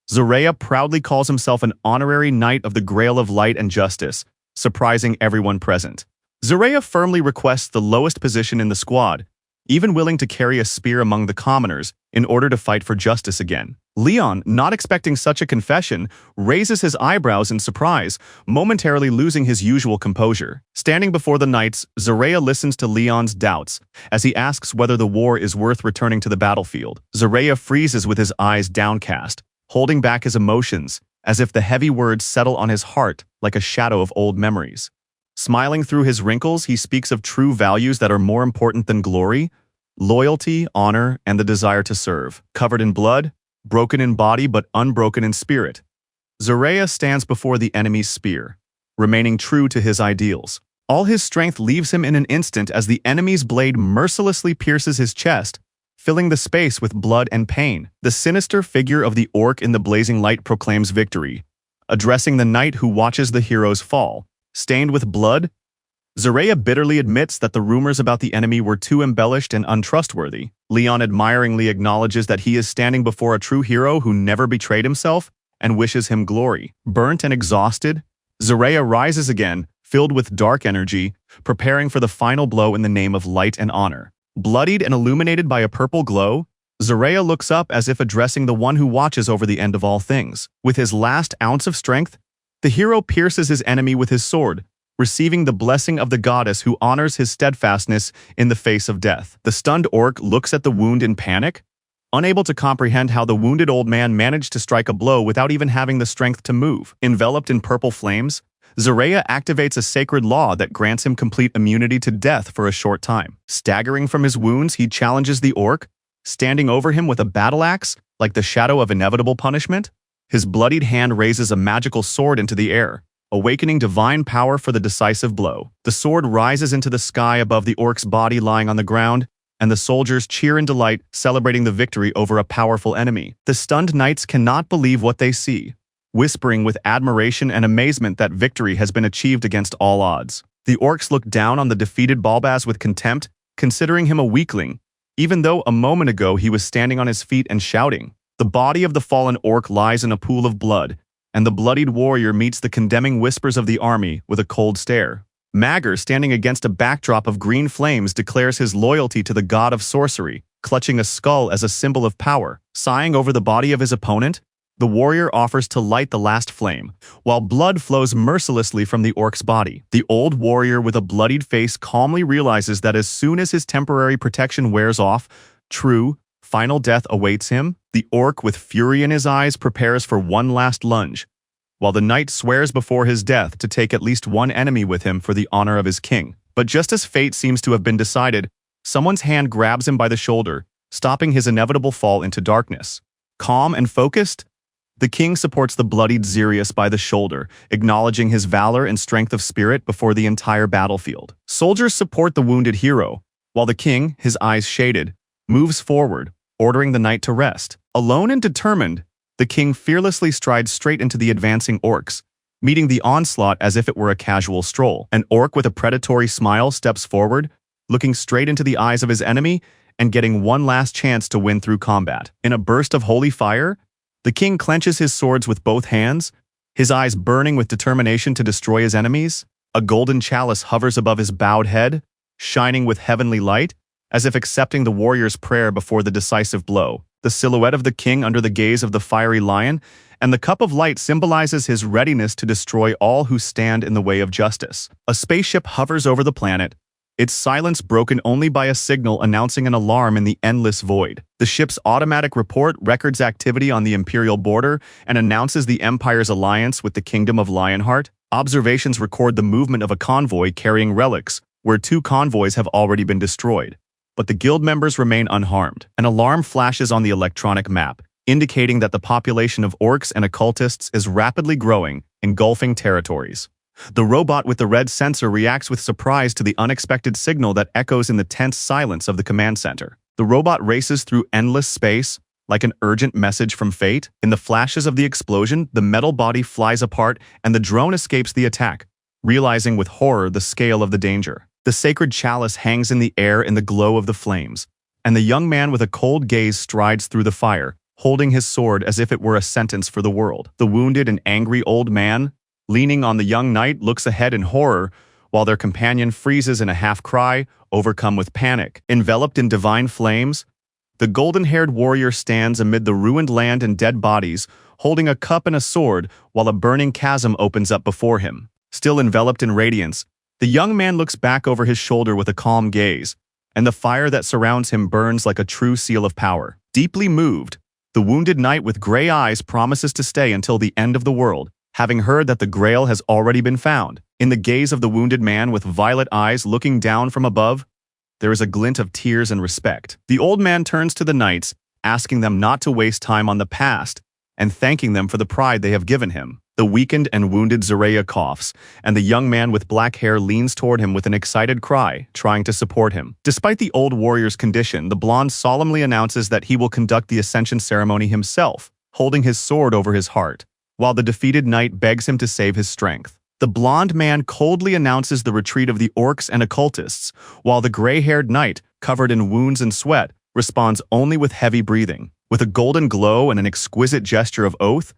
Zereya proudly calls himself an honorary knight of the Grail of Light and Justice, surprising everyone present. Zereya firmly requests the lowest position in the squad, even willing to carry a spear among the commoners in order to fight for justice again. Leon, not expecting such a confession, raises his eyebrows in surprise, momentarily losing his usual composure. Standing before the knights, Zereya listens to Leon's doubts as he asks whether the war is worth returning to the battlefield. Zereya freezes with his eyes downcast, holding back his emotions, as if the heavy words settle on his heart like a shadow of old memories. Smiling through his wrinkles, he speaks of true values that are more important than glory: loyalty, honor, and the desire to serve. Covered in blood, broken in body but unbroken in spirit, Zereya stands before the enemy's spear, remaining true to his ideals. All his strength leaves him in an instant as the enemy's blade mercilessly pierces his chest, filling the space with blood and pain. The sinister figure of the orc in the blazing light proclaims victory, addressing the knight who watches the hero's fall. Stained with blood, Zereya bitterly admits that the rumors about the enemy were too embellished and untrustworthy. Leon admiringly acknowledges that he is standing before a true hero who never betrayed himself and wishes him glory. Burnt and exhausted, Zereya rises again, filled with dark energy, preparing for the final blow in the name of light and honor. Bloodied and illuminated by a purple glow, Zereya looks up as if addressing the one who watches over the end of all things. With his last ounce of strength, the hero pierces his enemy with his sword, receiving the blessing of the goddess who honors his steadfastness in the face of death. The stunned orc looks at the wound in panic, unable to comprehend how the wounded old man managed to strike a blow without even having the strength to move. Enveloped in purple flames, Zereya activates a sacred law that grants him complete immunity to death for a short time. Staggering from his wounds, he challenges the orc, standing over him with a battle axe, like the shadow of inevitable punishment. His bloodied hand raises a magical sword into the air, awakening divine power for the decisive blow. The sword rises into the sky above the orc's body lying on the ground, and the soldiers cheer in delight, celebrating the victory over a powerful enemy. The stunned knights cannot believe what they see, whispering with admiration and amazement that victory has been achieved against all odds. The orcs look down on the defeated Balbaz with contempt, considering him a weakling, even though a moment ago he was standing on his feet and shouting. The body of the fallen orc lies in a pool of blood, and the bloodied warrior meets the condemning whispers of the army with a cold stare. Magger, standing against a backdrop of green flames, declares his loyalty to the god of sorcery, clutching a skull as a symbol of power. Sighing over the body of his opponent, the warrior offers to light the last flame, while blood flows mercilessly from the orc's body. The old warrior with a bloodied face calmly realizes that as soon as his temporary protection wears off, true, final death awaits him. The orc, with fury in his eyes, prepares for one last lunge, while the knight swears before his death to take at least one enemy with him for the honor of his king. But just as fate seems to have been decided, someone's hand grabs him by the shoulder, stopping his inevitable fall into darkness. Calm and focused, the king supports the bloodied Xerius by the shoulder, acknowledging his valor and strength of spirit before the entire battlefield. Soldiers support the wounded hero, while the king, his eyes shaded, moves forward, ordering the knight to rest. Alone and determined, the king fearlessly strides straight into the advancing orcs, meeting the onslaught as if it were a casual stroll. An orc with a predatory smile steps forward, looking straight into the eyes of his enemy and getting one last chance to win through combat. In a burst of holy fire, the king clenches his swords with both hands, his eyes burning with determination to destroy his enemies. A golden chalice hovers above his bowed head, shining with heavenly light, as if accepting the warrior's prayer before the decisive blow. The silhouette of the king under the gaze of the fiery lion, and the cup of light symbolizes his readiness to destroy all who stand in the way of justice. A spaceship hovers over the planet, its silence broken only by a signal announcing an alarm in the endless void. The ship's automatic report records activity on the Imperial border and announces the Empire's alliance with the Kingdom of Lionheart. Observations record the movement of a convoy carrying relics, where 2 convoys have already been destroyed, but the guild members remain unharmed. An alarm flashes on the electronic map, indicating that the population of orcs and occultists is rapidly growing, engulfing territories. The robot with the red sensor reacts with surprise to the unexpected signal that echoes in the tense silence of the command center. The robot races through endless space, like an urgent message from fate. In the flashes of the explosion, the metal body flies apart and the drone escapes the attack, realizing with horror the scale of the danger. The sacred chalice hangs in the air in the glow of the flames, and the young man with a cold gaze strides through the fire, holding his sword as if it were a sentence for the world. The wounded and angry old man, leaning on the young knight, looks ahead in horror, while their companion freezes in a half-cry, overcome with panic. Enveloped in divine flames, the golden-haired warrior stands amid the ruined land and dead bodies, holding a cup and a sword, while a burning chasm opens up before him. Still enveloped in radiance, the young man looks back over his shoulder with a calm gaze, and the fire that surrounds him burns like a true seal of power. Deeply moved, the wounded knight with gray eyes promises to stay until the end of the world, having heard that the Grail has already been found. In the gaze of the wounded man with violet eyes looking down from above, there is a glint of tears and respect. The old man turns to the knights, asking them not to waste time on the past, and thanking them for the pride they have given him. The weakened and wounded Zoreya coughs, and the young man with black hair leans toward him with an excited cry, trying to support him. Despite the old warrior's condition, the blonde solemnly announces that he will conduct the ascension ceremony himself, holding his sword over his heart, while the defeated knight begs him to save his strength. The blonde man coldly announces the retreat of the orcs and occultists, while the gray-haired knight, covered in wounds and sweat, responds only with heavy breathing. With a golden glow and an exquisite gesture of oath,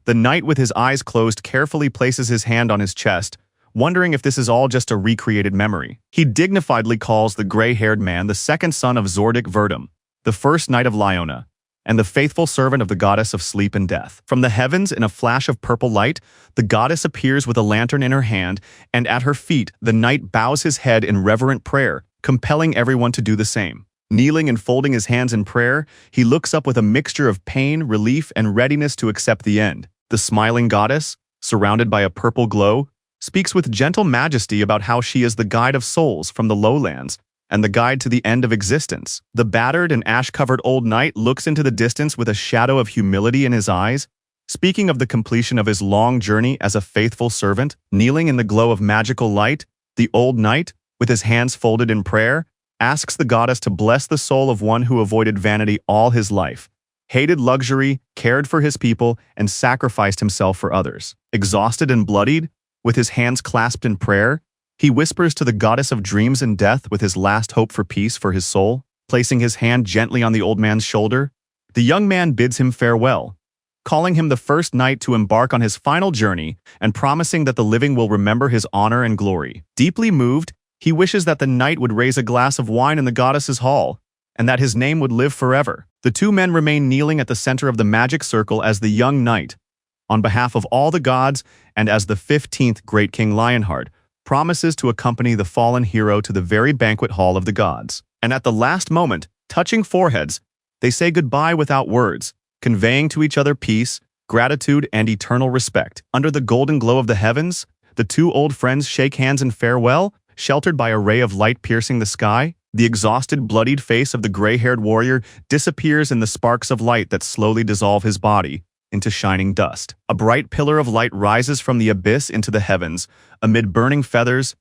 the knight with his eyes closed carefully places his hand on his chest, wondering if this is all just a recreated memory. He dignifiedly calls the gray-haired man the second son of Zordic Verdum, the first knight of Lyona, and the faithful servant of the goddess of sleep and death. From the heavens, in a flash of purple light, the goddess appears with a lantern in her hand, and at her feet, the knight bows his head in reverent prayer, compelling everyone to do the same. Kneeling and folding his hands in prayer, he looks up with a mixture of pain, relief, and readiness to accept the end. The smiling goddess, surrounded by a purple glow, speaks with gentle majesty about how she is the guide of souls from the lowlands and the guide to the end of existence. The battered and ash-covered old knight looks into the distance with a shadow of humility in his eyes, speaking of the completion of his long journey as a faithful servant. Kneeling in the glow of magical light, the old knight, with his hands folded in prayer, asks the goddess to bless the soul of one who avoided vanity all his life, hated luxury, cared for his people, and sacrificed himself for others. Exhausted and bloodied, with his hands clasped in prayer, he whispers to the goddess of dreams and death with his last hope for peace for his soul. Placing his hand gently on the old man's shoulder, the young man bids him farewell, calling him the first knight to embark on his final journey and promising that the living will remember his honor and glory. Deeply moved, he wishes that the knight would raise a glass of wine in the goddess's hall, and that his name would live forever. The two men remain kneeling at the center of the magic circle as the young knight, on behalf of all the gods and as the 15th great King Lionheart, promises to accompany the fallen hero to the very banquet hall of the gods. And at the last moment, touching foreheads, they say goodbye without words, conveying to each other peace, gratitude, and eternal respect. Under the golden glow of the heavens, the two old friends shake hands in farewell, sheltered by a ray of light piercing the sky. The exhausted, bloodied face of the gray-haired warrior disappears in the sparks of light that slowly dissolve his body into shining dust. A bright pillar of light rises from the abyss into the heavens, amid burning feathers,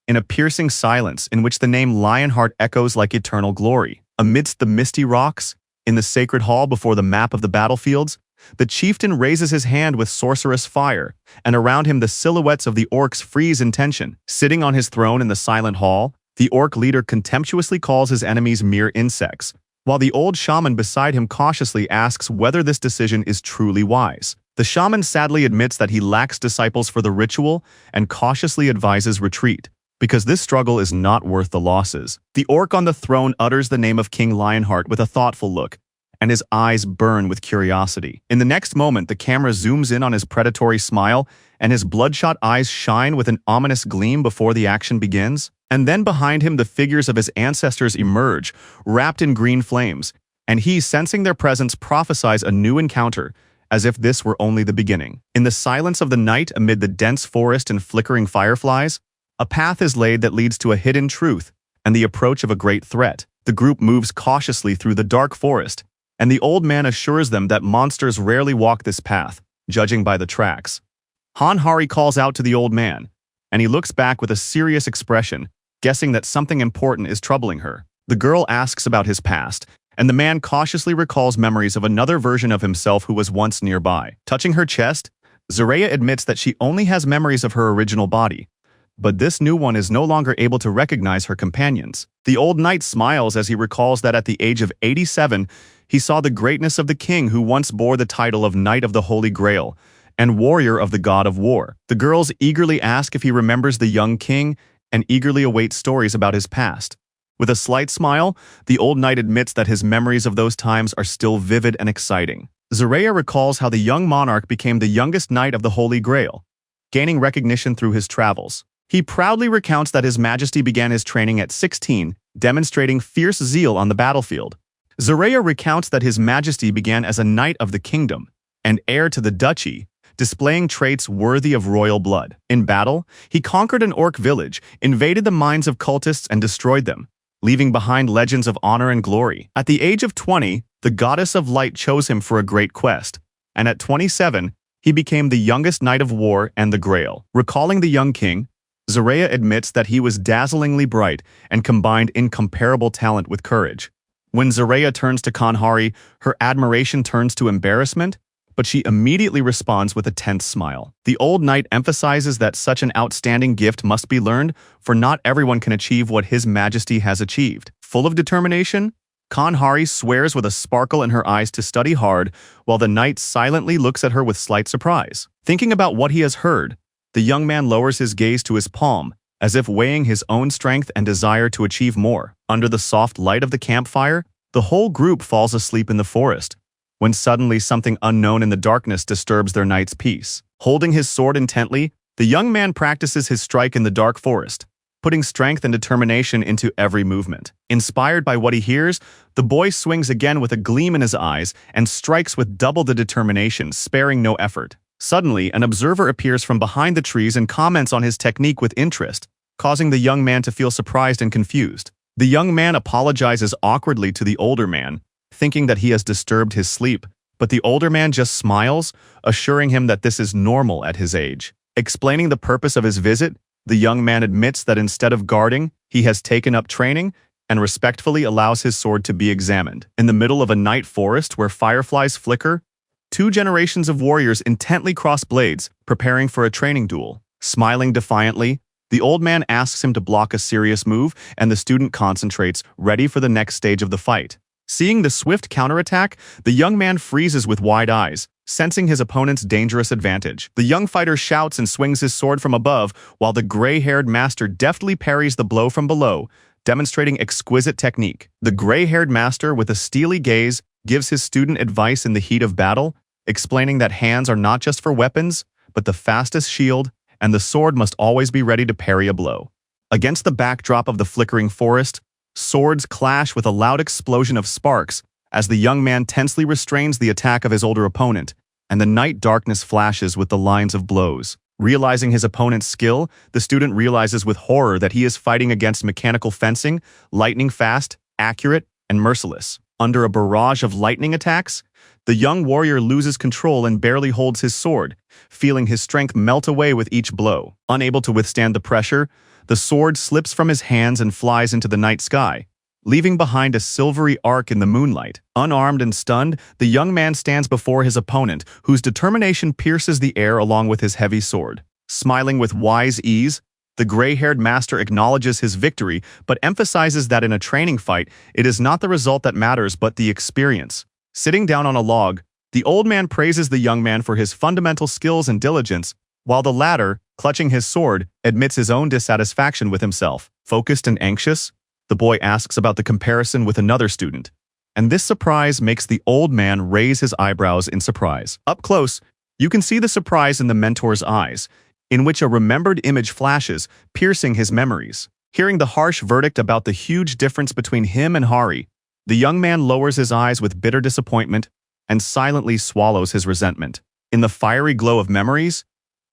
in a piercing silence in which the name Lionheart echoes like eternal glory. Amidst the misty rocks, in the sacred hall before the map of the battlefields, the chieftain raises his hand with sorcerous fire, and around him the silhouettes of the orcs freeze in tension. Sitting on his throne in the silent hall, the orc leader contemptuously calls his enemies mere insects, while the old shaman beside him cautiously asks whether this decision is truly wise. The shaman sadly admits that he lacks disciples for the ritual and cautiously advises retreat, because this struggle is not worth the losses. The orc on the throne utters the name of King Lionheart with a thoughtful look, and his eyes burn with curiosity. In the next moment, the camera zooms in on his predatory smile, and his bloodshot eyes shine with an ominous gleam before the action begins. And then behind him, the figures of his ancestors emerge, wrapped in green flames, and he, sensing their presence, prophesies a new encounter, as if this were only the beginning. In the silence of the night, amid the dense forest and flickering fireflies, a path is laid that leads to a hidden truth and the approach of a great threat. The group moves cautiously through the dark forest, and the old man assures them that monsters rarely walk this path, judging by the tracks. Hanhari calls out to the old man, and he looks back with a serious expression, guessing that something important is troubling her. The girl asks about his past, and the man cautiously recalls memories of another version of himself who was once nearby. Touching her chest, Zaraya admits that she only has memories of her original body, but this new one is no longer able to recognize her companions. The old knight smiles as he recalls that at the age of 87, he saw the greatness of the king who once bore the title of Knight of the Holy Grail and Warrior of the God of War. The girls eagerly ask if he remembers the young king and eagerly await stories about his past. With a slight smile, the old knight admits that his memories of those times are still vivid and exciting. Zaraya recalls how the young monarch became the youngest knight of the Holy Grail, gaining recognition through his travels. He proudly recounts that His Majesty began his training at 16, demonstrating fierce zeal on the battlefield. Zaraya recounts that His Majesty began as a knight of the kingdom and heir to the duchy, displaying traits worthy of royal blood. In battle, he conquered an orc village, invaded the minds of cultists, and destroyed them, leaving behind legends of honor and glory. At the age of 20, the goddess of light chose him for a great quest, and at 27, he became the youngest knight of war and the Grail. Recalling the young king, Zaraya admits that he was dazzlingly bright and combined incomparable talent with courage. When Zaraya turns to Kanhari, her admiration turns to embarrassment, but she immediately responds with a tense smile. The old knight emphasizes that such an outstanding gift must be learned, for not everyone can achieve what His Majesty has achieved. Full of determination, Kanhari swears with a sparkle in her eyes to study hard, while the knight silently looks at her with slight surprise. Thinking about what he has heard, the young man lowers his gaze to his palm, as if weighing his own strength and desire to achieve more. Under the soft light of the campfire, the whole group falls asleep in the forest, when suddenly something unknown in the darkness disturbs their night's peace. Holding his sword intently, the young man practices his strike in the dark forest, putting strength and determination into every movement. Inspired by what he hears, the boy swings again with a gleam in his eyes and strikes with double the determination, sparing no effort. Suddenly, an observer appears from behind the trees and comments on his technique with interest, causing the young man to feel surprised and confused. The young man apologizes awkwardly to the older man, thinking that he has disturbed his sleep, but the older man just smiles, assuring him that this is normal at his age. Explaining the purpose of his visit, the young man admits that instead of guarding, he has taken up training, and respectfully allows his sword to be examined. In the middle of a night forest where fireflies flicker, two generations of warriors intently cross blades, preparing for a training duel. Smiling defiantly, the old man asks him to block a serious move, and the student concentrates, ready for the next stage of the fight. Seeing the swift counterattack, the young man freezes with wide eyes, sensing his opponent's dangerous advantage. The young fighter shouts and swings his sword from above, while the gray-haired master deftly parries the blow from below, demonstrating exquisite technique. The gray-haired master, with a steely gaze, gives his student advice in the heat of battle, explaining that hands are not just for weapons, but the fastest shield, and the sword must always be ready to parry a blow. Against the backdrop of the flickering forest, swords clash with a loud explosion of sparks as the young man tensely restrains the attack of his older opponent, and the night darkness flashes with the lines of blows. Realizing his opponent's skill, the student realizes with horror that he is fighting against mechanical fencing, lightning fast, accurate, and merciless. Under a barrage of lightning attacks, the young warrior loses control and barely holds his sword, feeling his strength melt away with each blow. Unable to withstand the pressure, the sword slips from his hands and flies into the night sky, leaving behind a silvery arc in the moonlight. Unarmed and stunned, the young man stands before his opponent, whose determination pierces the air along with his heavy sword. Smiling with wise ease, the gray-haired master acknowledges his victory, but emphasizes that in a training fight, it is not the result that matters but the experience. Sitting down on a log, the old man praises the young man for his fundamental skills and diligence, while the latter, clutching his sword, admits his own dissatisfaction with himself. Focused and anxious, the boy asks about the comparison with another student, and this surprise makes the old man raise his eyebrows in surprise. Up close, you can see the surprise in the mentor's eyes, in which a remembered image flashes, piercing his memories. Hearing the harsh verdict about the huge difference between him and Hari, the young man lowers his eyes with bitter disappointment and silently swallows his resentment. In the fiery glow of memories,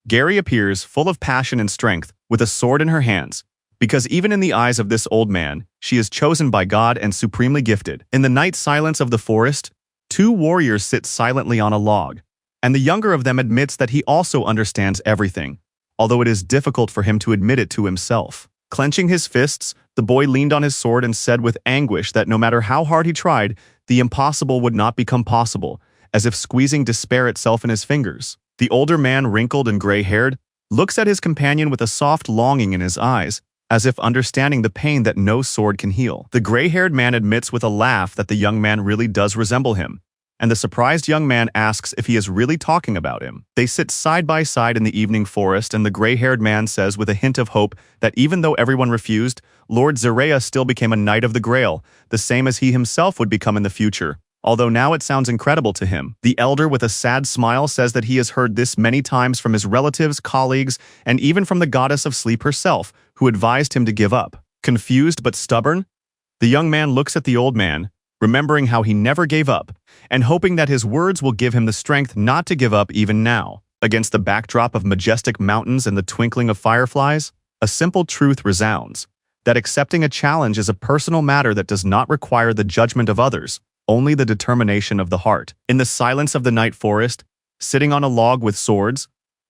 Gary appears full of passion and strength, with a sword in her hands, because even in the eyes of this old man, she is chosen by God and supremely gifted. In the night silence of the forest, two warriors sit silently on a log, and the younger of them admits that he also understands everything, although it is difficult for him to admit it to himself. Clenching his fists, the boy leaned on his sword and said with anguish that no matter how hard he tried, the impossible would not become possible, as if squeezing despair itself in his fingers. The older man, wrinkled and gray-haired, looks at his companion with a soft longing in his eyes, as if understanding the pain that no sword can heal. The gray-haired man admits with a laugh that the young man really does resemble him, and the surprised young man asks if he is really talking about him. They sit side by side in the evening forest, and the gray-haired man says with a hint of hope that even though everyone refused, Lord Zerea still became a knight of the Grail, the same as he himself would become in the future. Although now it sounds incredible to him. The elder with a sad smile says that he has heard this many times from his relatives, colleagues, and even from the goddess of sleep herself, who advised him to give up. Confused but stubborn, the young man looks at the old man, remembering how he never gave up, and hoping that his words will give him the strength not to give up even now. Against the backdrop of majestic mountains and the twinkling of fireflies, a simple truth resounds, that accepting a challenge is a personal matter that does not require the judgment of others, only the determination of the heart. In the silence of the night forest, sitting on a log with swords,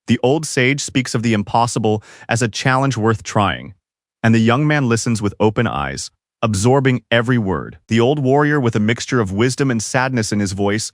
the old sage speaks of the impossible as a challenge worth trying, and the young man listens with open eyes, absorbing every word. The old warrior, with a mixture of wisdom and sadness in his voice,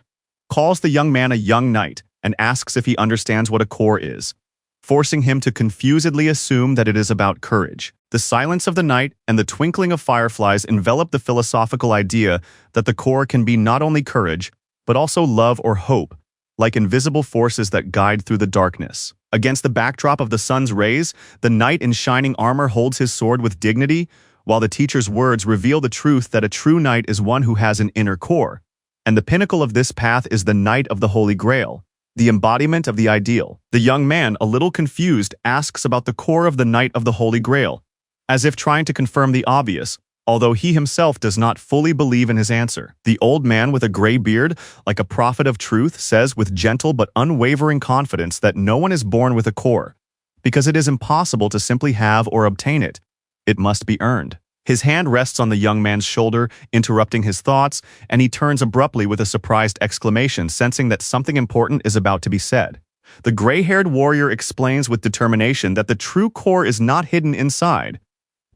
calls the young man a young knight and asks if he understands what a core is, forcing him to confusedly assume that it is about courage. The silence of the night and the twinkling of fireflies envelop the philosophical idea that the core can be not only courage, but also love or hope, like invisible forces that guide through the darkness. Against the backdrop of the sun's rays, the knight in shining armor holds his sword with dignity, while the teacher's words reveal the truth that a true knight is one who has an inner core, and the pinnacle of this path is the Knight of the Holy Grail, the embodiment of the ideal. The young man, a little confused, asks about the core of the Knight of the Holy Grail, as if trying to confirm the obvious, although he himself does not fully believe in his answer. The old man with a gray beard, like a prophet of truth, says with gentle but unwavering confidence that no one is born with a core, because it is impossible to simply have or obtain it. It must be earned. His hand rests on the young man's shoulder, interrupting his thoughts, and he turns abruptly with a surprised exclamation, sensing that something important is about to be said. The gray-haired warrior explains with determination that the true core is not hidden inside,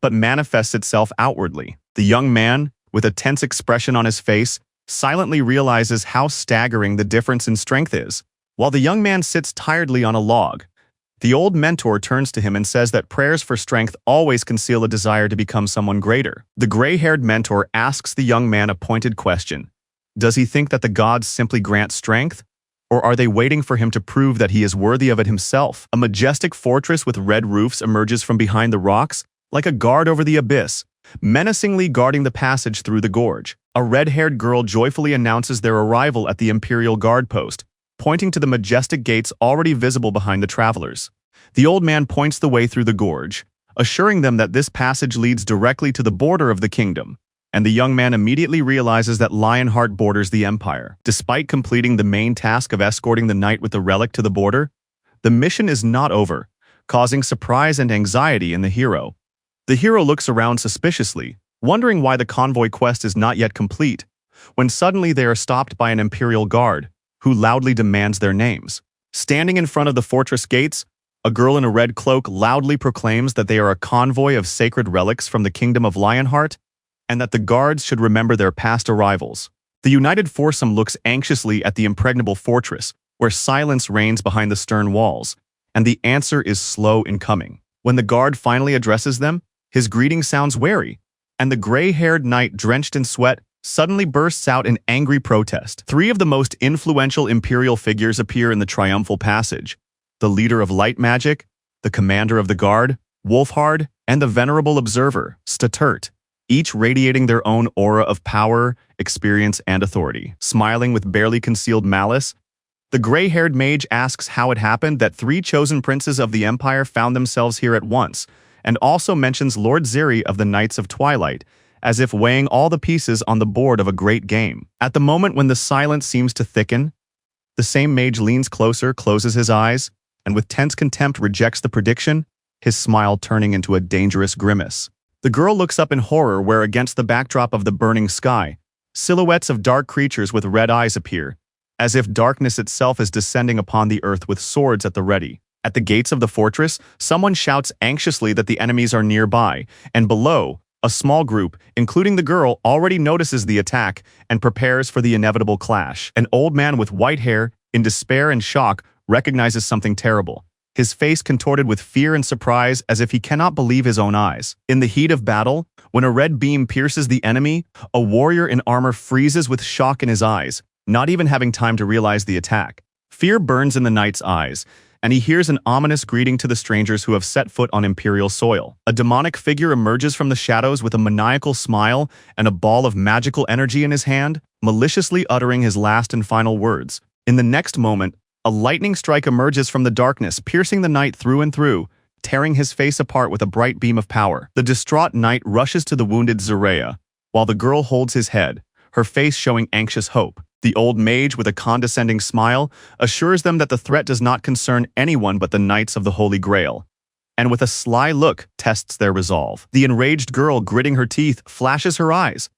but manifests itself outwardly. The young man, with a tense expression on his face, silently realizes how staggering the difference in strength is. While the young man sits tiredly on a log, the old mentor turns to him and says that prayers for strength always conceal a desire to become someone greater. The gray-haired mentor asks the young man a pointed question. Does he think that the gods simply grant strength? Or are they waiting for him to prove that he is worthy of it himself? A majestic fortress with red roofs emerges from behind the rocks, like a guard over the abyss, menacingly guarding the passage through the gorge. A red-haired girl joyfully announces their arrival at the Imperial Guard post, pointing to the majestic gates already visible behind the travelers. The old man points the way through the gorge, assuring them that this passage leads directly to the border of the kingdom, and the young man immediately realizes that Lionheart borders the empire. Despite completing the main task of escorting the knight with the relic to the border, the mission is not over, causing surprise and anxiety in the hero. The hero looks around suspiciously, wondering why the convoy quest is not yet complete, when suddenly they are stopped by an Imperial Guard, who loudly demands their names. Standing in front of the fortress gates, a girl in a red cloak loudly proclaims that they are a convoy of sacred relics from the kingdom of Lionheart, and that the guards should remember their past arrivals. The united foursome looks anxiously at the impregnable fortress, where silence reigns behind the stern walls, and the answer is slow in coming. When the guard finally addresses them, his greeting sounds wary, and the gray-haired knight, drenched in sweat, suddenly bursts out in angry protest. Three of the most influential imperial figures appear in the triumphal passage: the leader of light magic, the commander of the guard, Wolfhard, and the venerable observer, Staturt, each radiating their own aura of power, experience, and authority. Smiling with barely concealed malice, the gray-haired mage asks how it happened that three chosen princes of the empire found themselves here at once, and also mentions Lord Ziri of the Knights of Twilight, as if weighing all the pieces on the board of a great game. At the moment when the silence seems to thicken, the same mage leans closer, closes his eyes, and with tense contempt rejects the prediction, his smile turning into a dangerous grimace. The girl looks up in horror where, against the backdrop of the burning sky, silhouettes of dark creatures with red eyes appear, as if darkness itself is descending upon the earth with swords at the ready. At the gates of the fortress, someone shouts anxiously that the enemies are nearby, and below, a small group, including the girl, already notices the attack and prepares for the inevitable clash. An old man with white hair, in despair and shock, recognizes something terrible, his face contorted with fear and surprise as if he cannot believe his own eyes. In the heat of battle, when a red beam pierces the enemy, a warrior in armor freezes with shock in his eyes, not even having time to realize the attack. Fear burns in the knight's eyes, and he hears an ominous greeting to the strangers who have set foot on Imperial soil. A demonic figure emerges from the shadows with a maniacal smile and a ball of magical energy in his hand, maliciously uttering his last and final words. In the next moment, a lightning strike emerges from the darkness, piercing the knight through and through, tearing his face apart with a bright beam of power. The distraught knight rushes to the wounded Zarea, while the girl holds his head, her face showing anxious hope. The old mage, with a condescending smile, assures them that the threat does not concern anyone but the Knights of the Holy Grail, and with a sly look, tests their resolve. The enraged girl, gritting her teeth, flashes her eyes,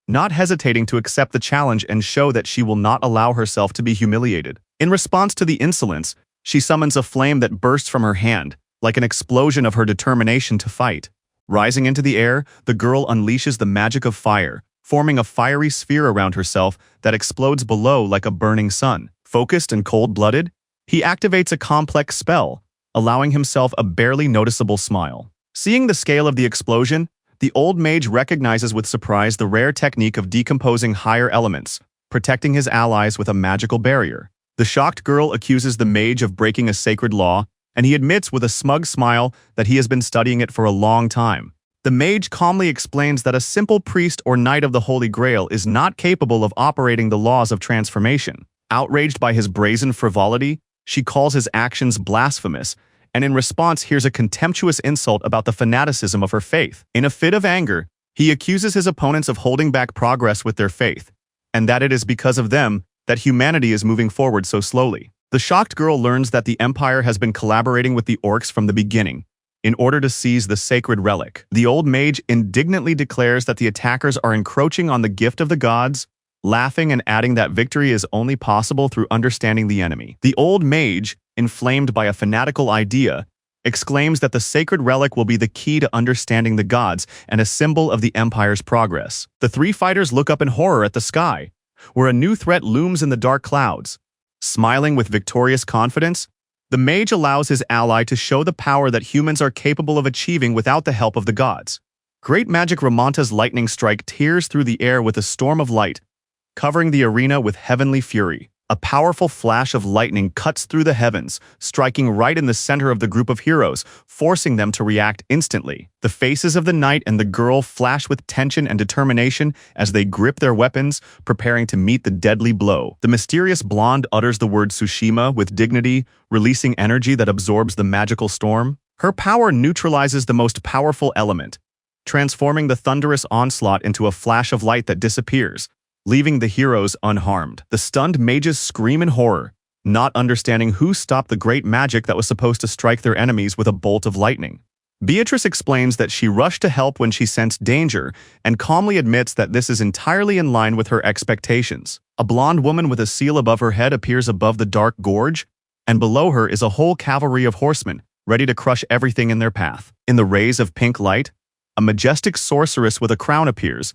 not hesitating to accept the challenge and show that she will not allow herself to be humiliated. In response to the insolence, she summons a flame that bursts from her hand, like an explosion of her determination to fight. Rising into the air, the girl unleashes the magic of fire, forming a fiery sphere around herself that explodes below like a burning sun. Focused and cold-blooded, he activates a complex spell, allowing himself a barely noticeable smile. Seeing the scale of the explosion, the old mage recognizes with surprise the rare technique of decomposing higher elements, protecting his allies with a magical barrier. The shocked girl accuses the mage of breaking a sacred law, and he admits with a smug smile that he has been studying it for a long time. The mage calmly explains that a simple priest or knight of the Holy Grail is not capable of operating the laws of transformation. Outraged by his brazen frivolity, she calls his actions blasphemous, and in response hears a contemptuous insult about the fanaticism of her faith. In a fit of anger, he accuses his opponents of holding back progress with their faith, and that it is because of them that humanity is moving forward so slowly. The shocked girl learns that the Empire has been collaborating with the orcs from the beginning, in order to seize the sacred relic. The old mage indignantly declares that the attackers are encroaching on the gift of the gods, laughing and adding that victory is only possible through understanding the enemy. The old mage, inflamed by a fanatical idea, exclaims that the sacred relic will be the key to understanding the gods and a symbol of the Empire's progress. The three fighters look up in horror at the sky, where a new threat looms in the dark clouds. Smiling with victorious confidence, the mage allows his ally to show the power that humans are capable of achieving without the help of the gods. Great magic Ramanta's lightning strike tears through the air with a storm of light, covering the arena with heavenly fury. A powerful flash of lightning cuts through the heavens, striking right in the center of the group of heroes, forcing them to react instantly. The faces of the knight and the girl flash with tension and determination as they grip their weapons, preparing to meet the deadly blow. The mysterious blonde utters the word Tsushima with dignity, releasing energy that absorbs the magical storm. Her power neutralizes the most powerful element, transforming the thunderous onslaught into a flash of light that disappears, leaving the heroes unharmed. The stunned mages scream in horror, not understanding who stopped the great magic that was supposed to strike their enemies with a bolt of lightning. Beatrice explains that she rushed to help when she sensed danger and calmly admits that this is entirely in line with her expectations. A blonde woman with a seal above her head appears above the dark gorge, and below her is a whole cavalry of horsemen, ready to crush everything in their path. In the rays of pink light, a majestic sorceress with a crown appears,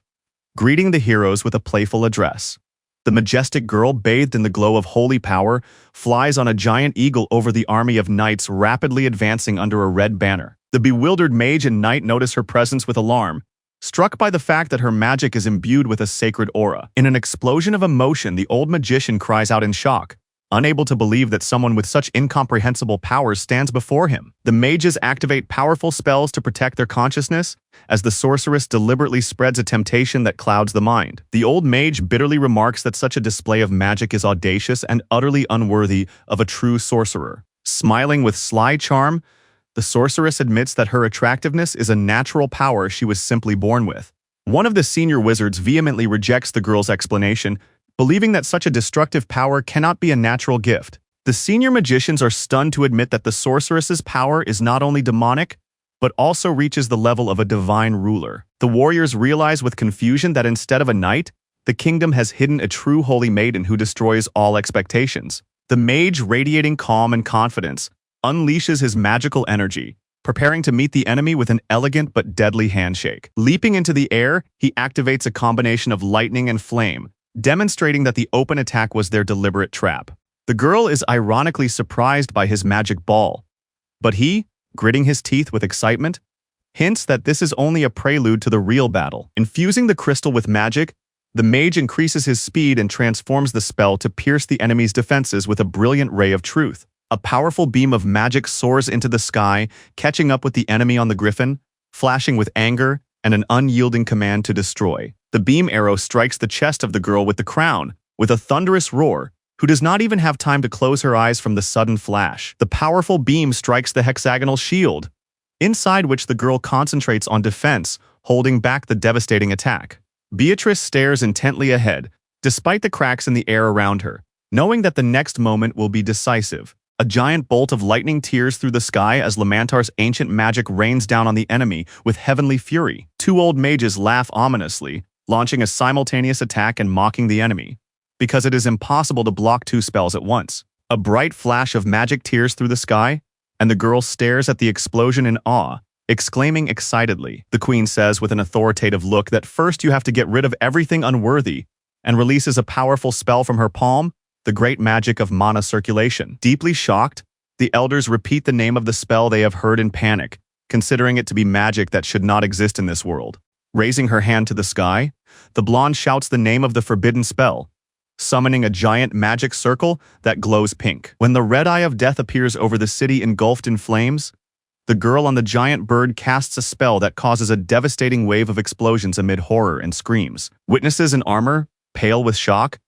greeting the heroes with a playful address. The majestic girl, bathed in the glow of holy power, flies on a giant eagle over the army of knights rapidly advancing under a red banner. The bewildered mage and knight notice her presence with alarm, struck by the fact that her magic is imbued with a sacred aura. In an explosion of emotion, the old magician cries out in shock, unable to believe that someone with such incomprehensible powers stands before him. The mages activate powerful spells to protect their consciousness, as the sorceress deliberately spreads a temptation that clouds the mind. The old mage bitterly remarks that such a display of magic is audacious and utterly unworthy of a true sorcerer. Smiling with sly charm, the sorceress admits that her attractiveness is a natural power she was simply born with. One of the senior wizards vehemently rejects the girl's explanation, believing that such a destructive power cannot be a natural gift. The senior magicians are stunned to admit that the sorceress's power is not only demonic, but also reaches the level of a divine ruler. The warriors realize with confusion that instead of a knight, the kingdom has hidden a true holy maiden who destroys all expectations. The mage, radiating calm and confidence, unleashes his magical energy, preparing to meet the enemy with an elegant but deadly handshake. Leaping into the air, he activates a combination of lightning and flame, demonstrating that the open attack was their deliberate trap. The girl is ironically surprised by his magic ball, but he, gritting his teeth with excitement, hints that this is only a prelude to the real battle. Infusing the crystal with magic, the mage increases his speed and transforms the spell to pierce the enemy's defenses with a brilliant ray of truth. A powerful beam of magic soars into the sky, catching up with the enemy on the griffin, flashing with anger and an unyielding command to destroy. The beam arrow strikes the chest of the girl with the crown, with a thunderous roar, who does not even have time to close her eyes from the sudden flash. The powerful beam strikes the hexagonal shield, inside which the girl concentrates on defense, holding back the devastating attack. Beatrice stares intently ahead, despite the cracks in the air around her, knowing that the next moment will be decisive. A giant bolt of lightning tears through the sky as Lamantar's ancient magic rains down on the enemy with heavenly fury. Two old mages laugh ominously, launching a simultaneous attack and mocking the enemy, because it is impossible to block two spells at once. A bright flash of magic tears through the sky, and the girl stares at the explosion in awe, exclaiming excitedly. The queen says with an authoritative look that first you have to get rid of everything unworthy, and releases a powerful spell from her palm, the great magic of mana circulation. Deeply shocked, the elders repeat the name of the spell they have heard in panic, considering it to be magic that should not exist in this world. Raising her hand to the sky, the blonde shouts the name of the forbidden spell, summoning a giant magic circle that glows pink. When the red eye of death appears over the city engulfed in flames, the girl on the giant bird casts a spell that causes a devastating wave of explosions amid horror and screams. Witnesses in armor, pale with shock,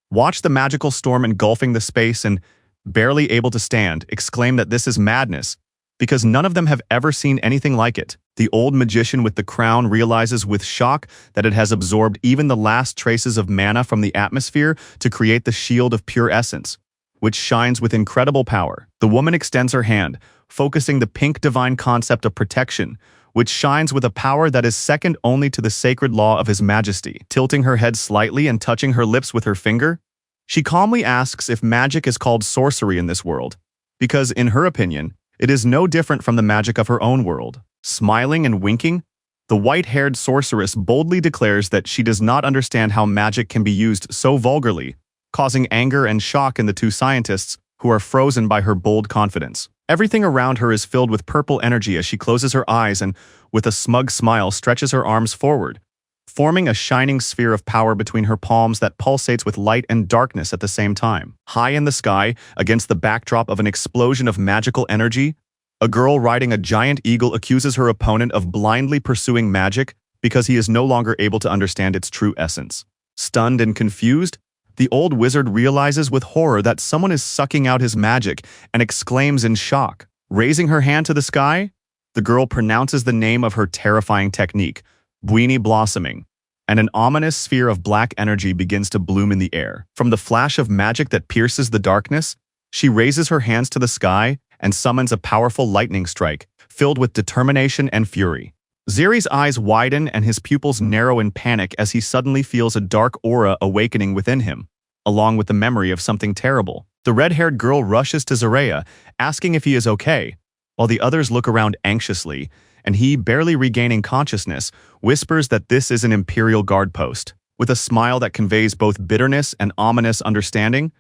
watch the magical storm engulfing the space and, barely able to stand, exclaim that this is madness, because none of them have ever seen anything like it. The old magician with the crown realizes with shock that it has absorbed even the last traces of mana from the atmosphere to create the shield of pure essence, which shines with incredible power. The woman extends her hand, focusing the pink divine concept of protection, which shines with a power that is second only to the sacred law of His Majesty. Tilting her head slightly and touching her lips with her finger, she calmly asks if magic is called sorcery in this world, because, in her opinion, It is no different from the magic of her own world. Smiling and winking, the white-haired sorceress boldly declares that she does not understand how magic can be used so vulgarly, causing anger and shock in the two scientists who are frozen by her bold confidence. Everything around her is filled with purple energy as she closes her eyes and, with a smug smile, stretches her arms forward, forming a shining sphere of power between her palms that pulsates with light and darkness at the same time. High in the sky, against the backdrop of an explosion of magical energy, a girl riding a giant eagle accuses her opponent of blindly pursuing magic because he is no longer able to understand its true essence. Stunned and confused, the old wizard realizes with horror that someone is sucking out his magic and exclaims in shock. Raising her hand to the sky, the girl pronounces the name of her terrifying technique, Buini blossoming, and an ominous sphere of black energy begins to bloom in the air. From the flash of magic that pierces the darkness, she raises her hands to the sky and summons a powerful lightning strike, filled with determination and fury. Ziri's eyes widen and his pupils narrow in panic as he suddenly feels a dark aura awakening within him, along with the memory of something terrible. The red-haired girl rushes to Zarea, asking if he is okay, while the others look around anxiously, and he, barely regaining consciousness, whispers that this is an Imperial guard post. With a smile that conveys both bitterness and ominous understanding,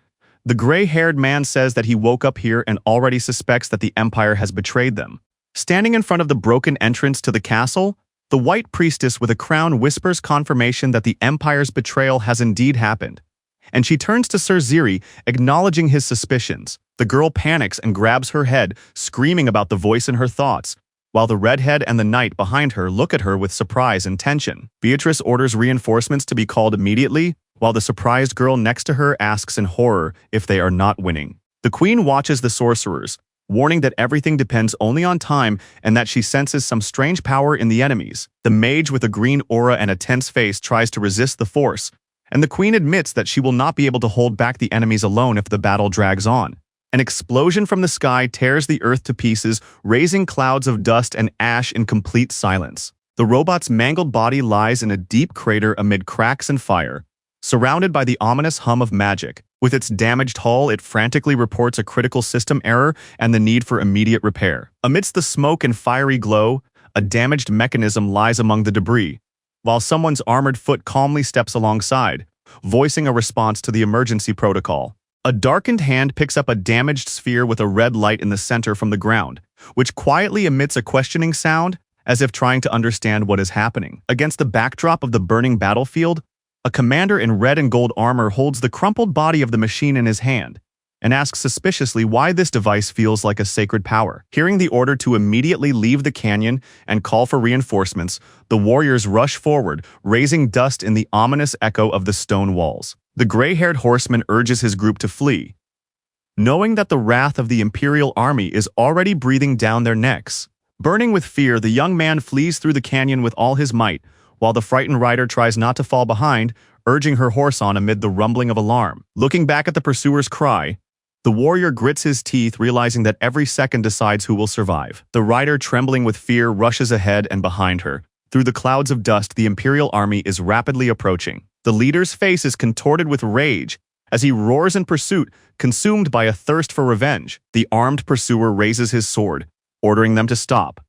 the gray-haired man says that he woke up here and already suspects that the Empire has betrayed them. Standing in front of the broken entrance to the castle, the white priestess with a crown whispers confirmation that the Empire's betrayal has indeed happened, and she turns to Sir Ziri, acknowledging his suspicions. The girl panics and grabs her head, screaming about the voice in her thoughts, while the redhead and the knight behind her look at her with surprise and tension. Beatrice orders reinforcements to be called immediately, while the surprised girl next to her asks in horror if they are not winning. The queen watches the sorcerers, warning that everything depends only on time and that she senses some strange power in the enemies. The mage with a green aura and a tense face tries to resist the force, and the queen admits that she will not be able to hold back the enemies alone if the battle drags on. An explosion from the sky tears the earth to pieces, raising clouds of dust and ash in complete silence. The robot's mangled body lies in a deep crater amid cracks and fire, surrounded by the ominous hum of magic. With its damaged hull, it frantically reports a critical system error and the need for immediate repair. Amidst the smoke and fiery glow, a damaged mechanism lies among the debris, while someone's armored foot calmly steps alongside, voicing a response to the emergency protocol. A darkened hand picks up a damaged sphere with a red light in the center from the ground, which quietly emits a questioning sound, as if trying to understand what is happening. Against the backdrop of the burning battlefield, a commander in red and gold armor holds the crumpled body of the machine in his hand, and asks suspiciously why this device feels like a sacred power. Hearing the order to immediately leave the canyon and call for reinforcements, the warriors rush forward, raising dust in the ominous echo of the stone walls. The gray-haired horseman urges his group to flee, knowing that the wrath of the Imperial army is already breathing down their necks. Burning with fear, the young man flees through the canyon with all his might, while the frightened rider tries not to fall behind, urging her horse on amid the rumbling of alarm. Looking back at the pursuer's cry, the warrior grits his teeth, realizing that every second decides who will survive. The rider, trembling with fear, rushes ahead and behind her. Through the clouds of dust, the Imperial army is rapidly approaching. The leader's face is contorted with rage as he roars in pursuit, consumed by a thirst for revenge. The armed pursuer raises his sword, ordering them to stop,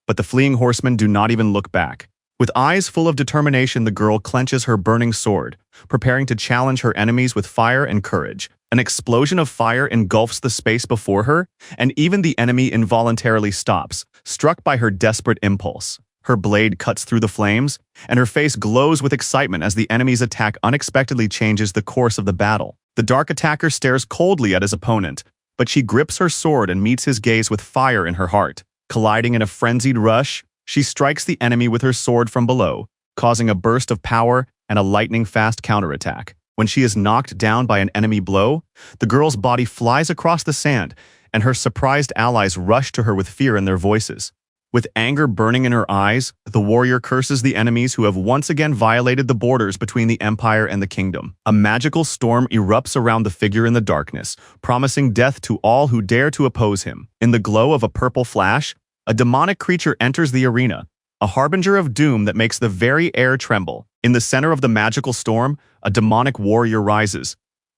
but the fleeing horsemen do not even look back. With eyes full of determination, the girl clenches her burning sword, preparing to challenge her enemies with fire and courage. An explosion of fire engulfs the space before her, and even the enemy involuntarily stops, struck by her desperate impulse. Her blade cuts through the flames, and her face glows with excitement as the enemy's attack unexpectedly changes the course of the battle. The dark attacker stares coldly at his opponent, but she grips her sword and meets his gaze with fire in her heart. Colliding in a frenzied rush, she strikes the enemy with her sword from below, causing a burst of power and a lightning-fast counterattack. When she is knocked down by an enemy blow, the girl's body flies across the sand, and her surprised allies rush to her with fear in their voices. With anger burning in her eyes, the warrior curses the enemies who have once again violated the borders between the Empire and the kingdom. A magical storm erupts around the figure in the darkness, promising death to all who dare to oppose him. In the glow of a purple flash, a demonic creature enters the arena, a harbinger of doom that makes the very air tremble. In the center of the magical storm, a demonic warrior rises,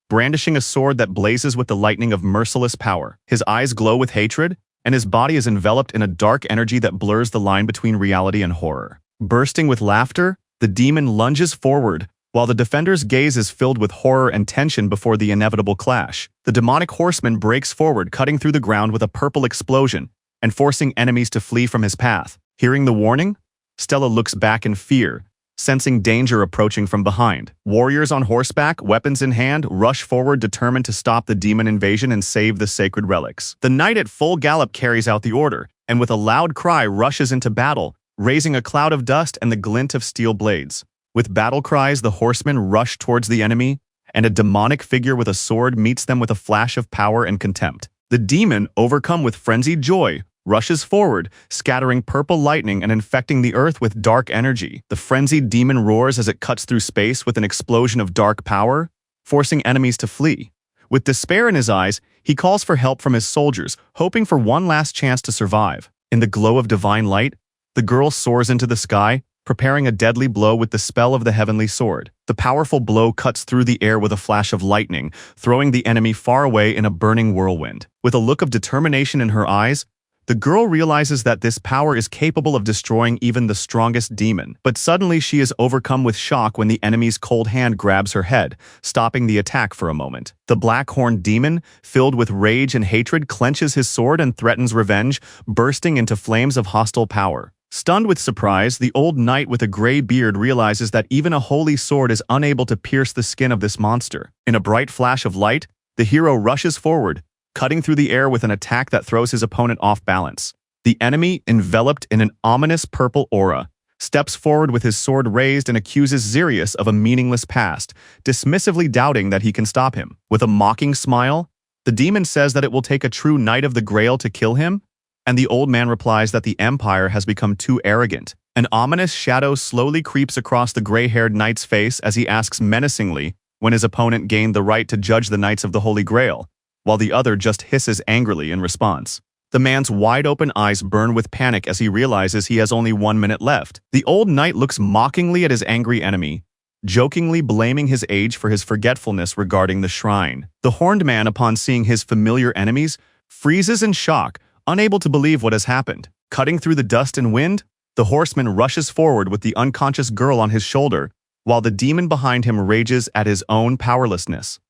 brandishing a sword that blazes with the lightning of merciless power. His eyes glow with hatred, and his body is enveloped in a dark energy that blurs the line between reality and horror. Bursting with laughter, the demon lunges forward, while the defender's gaze is filled with horror and tension before the inevitable clash. The demonic horseman breaks forward, cutting through the ground with a purple explosion and forcing enemies to flee from his path. Hearing the warning, Stella looks back in fear, sensing danger approaching from behind. Warriors on horseback, weapons in hand, rush forward determined to stop the demon invasion and save the sacred relics. The knight at full gallop carries out the order, and with a loud cry rushes into battle, raising a cloud of dust and the glint of steel blades. With battle cries, the horsemen rush towards the enemy, and a demonic figure with a sword meets them with a flash of power and contempt. The demon, overcome with frenzied joy, rushes forward, scattering purple lightning and infecting the earth with dark energy. The frenzied demon roars as it cuts through space with an explosion of dark power, forcing enemies to flee. With despair in his eyes, he calls for help from his soldiers, hoping for one last chance to survive. In the glow of divine light, the girl soars into the sky, preparing a deadly blow with the spell of the heavenly sword. The powerful blow cuts through the air with a flash of lightning, throwing the enemy far away in a burning whirlwind. With a look of determination in her eyes, the girl realizes that this power is capable of destroying even the strongest demon. But suddenly she is overcome with shock when the enemy's cold hand grabs her head, stopping the attack for a moment. The black-horned demon, filled with rage and hatred, clenches his sword and threatens revenge, bursting into flames of hostile power. Stunned with surprise, the old knight with a gray beard realizes that even a holy sword is unable to pierce the skin of this monster. In a bright flash of light, the hero rushes forward, cutting through the air with an attack that throws his opponent off balance. The enemy, enveloped in an ominous purple aura, steps forward with his sword raised and accuses Xerius of a meaningless past, dismissively doubting that he can stop him. With a mocking smile, the demon says that it will take a true knight of the Grail to kill him, and the old man replies that the Empire has become too arrogant. An ominous shadow slowly creeps across the gray-haired knight's face as he asks menacingly when his opponent gained the right to judge the Knights of the Holy Grail, while the other just hisses angrily in response. The man's wide-open eyes burn with panic as he realizes he has only 1 minute left. The old knight looks mockingly at his angry enemy, jokingly blaming his age for his forgetfulness regarding the shrine. The horned man, upon seeing his familiar enemies, freezes in shock, unable to believe what has happened. Cutting through the dust and wind, the horseman rushes forward with the unconscious girl on his shoulder, while the demon behind him rages at his own powerlessness.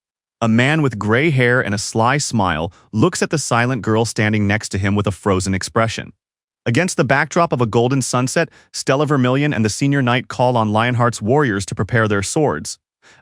A man with gray hair and a sly smile looks at the silent girl standing next to him with a frozen expression. Against the backdrop of a golden sunset, Stella Vermilion and the senior knight call on Lionheart's warriors to prepare their swords,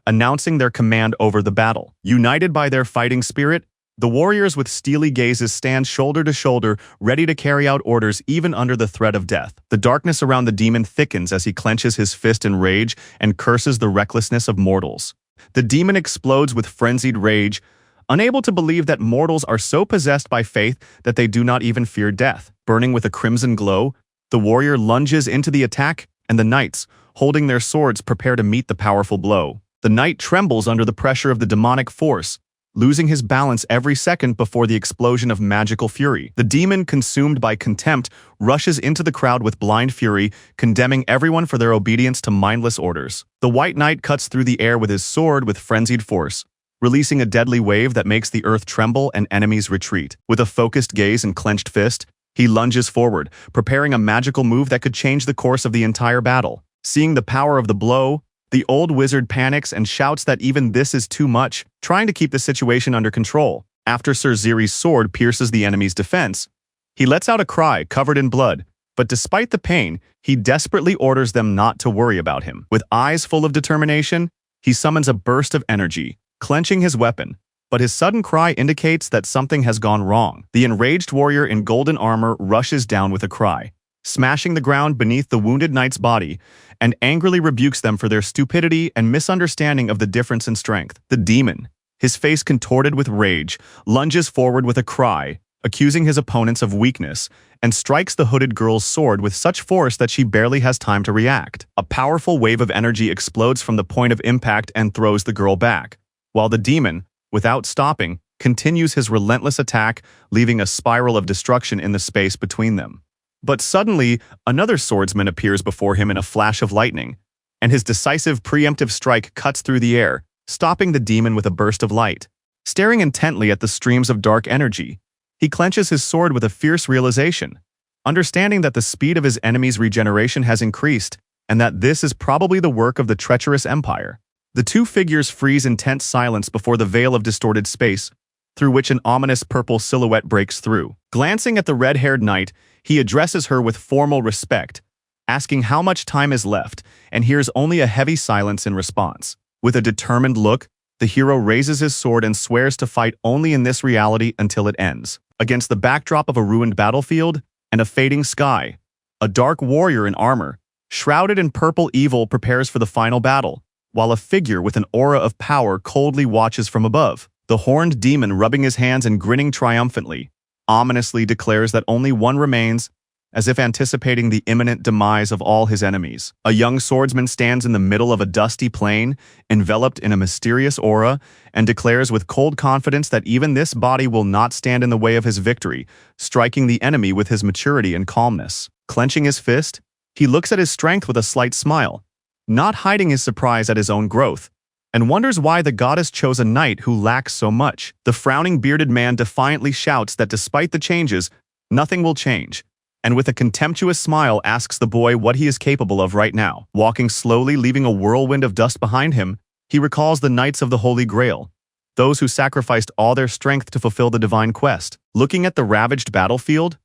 announcing their command over the battle. United by their fighting spirit, the warriors with steely gazes stand shoulder to shoulder, ready to carry out orders even under the threat of death. The darkness around the demon thickens as he clenches his fist in rage and curses the recklessness of mortals. The demon explodes with frenzied rage, unable to believe that mortals are so possessed by faith that they do not even fear death. Burning with a crimson glow, the warrior lunges into the attack, and the knights, holding their swords, prepare to meet the powerful blow. The knight trembles under the pressure of the demonic force, losing his balance every second before the explosion of magical fury. The demon, consumed by contempt, rushes into the crowd with blind fury, condemning everyone for their obedience to mindless orders. The white knight cuts through the air with his sword with frenzied force, releasing a deadly wave that makes the earth tremble and enemies retreat. With a focused gaze and clenched fist, he lunges forward, preparing a magical move that could change the course of the entire battle. Seeing the power of the blow, the old wizard panics and shouts that even this is too much, trying to keep the situation under control. After Sir Ziri's sword pierces the enemy's defense, he lets out a cry covered in blood, but despite the pain, he desperately orders them not to worry about him. With eyes full of determination, he summons a burst of energy, clenching his weapon, but his sudden cry indicates that something has gone wrong. The enraged warrior in golden armor rushes down with a cry, smashing the ground beneath the wounded knight's body, and angrily rebukes them for their stupidity and misunderstanding of the difference in strength. The demon, his face contorted with rage, lunges forward with a cry, accusing his opponents of weakness, and strikes the hooded girl's sword with such force that she barely has time to react. A powerful wave of energy explodes from the point of impact and throws the girl back, while the demon, without stopping, continues his relentless attack, leaving a spiral of destruction in the space between them. But suddenly, another swordsman appears before him in a flash of lightning, and his decisive preemptive strike cuts through the air, stopping the demon with a burst of light. Staring intently at the streams of dark energy, He clenches his sword with a fierce realization, understanding that the speed of his enemy's regeneration has increased and that this is probably the work of the treacherous empire. The two figures freeze in tense silence before the veil of distorted space, through which an ominous purple silhouette breaks through. Glancing at the red-haired knight, he addresses her with formal respect, asking how much time is left, and hears only a heavy silence in response. With a determined look, the hero raises his sword and swears to fight only in this reality until it ends. Against the backdrop of a ruined battlefield and a fading sky, a dark warrior in armor, shrouded in purple evil, prepares for the final battle, while a figure with an aura of power coldly watches from above. The horned demon, rubbing his hands and grinning triumphantly, ominously declares that only one remains, as if anticipating the imminent demise of all his enemies. A young swordsman stands in the middle of a dusty plain, enveloped in a mysterious aura, and declares with cold confidence that even this body will not stand in the way of his victory, striking the enemy with his maturity and calmness. Clenching his fist, he looks at his strength with a slight smile, not hiding his surprise at his own growth, and wonders why the goddess chose a knight who lacks so much. The frowning bearded man defiantly shouts that despite the changes, nothing will change, and with a contemptuous smile asks the boy what he is capable of right now. Walking slowly, leaving a whirlwind of dust behind him, he recalls the Knights of the Holy Grail, those who sacrificed all their strength to fulfill the divine quest. Looking at the ravaged battlefield,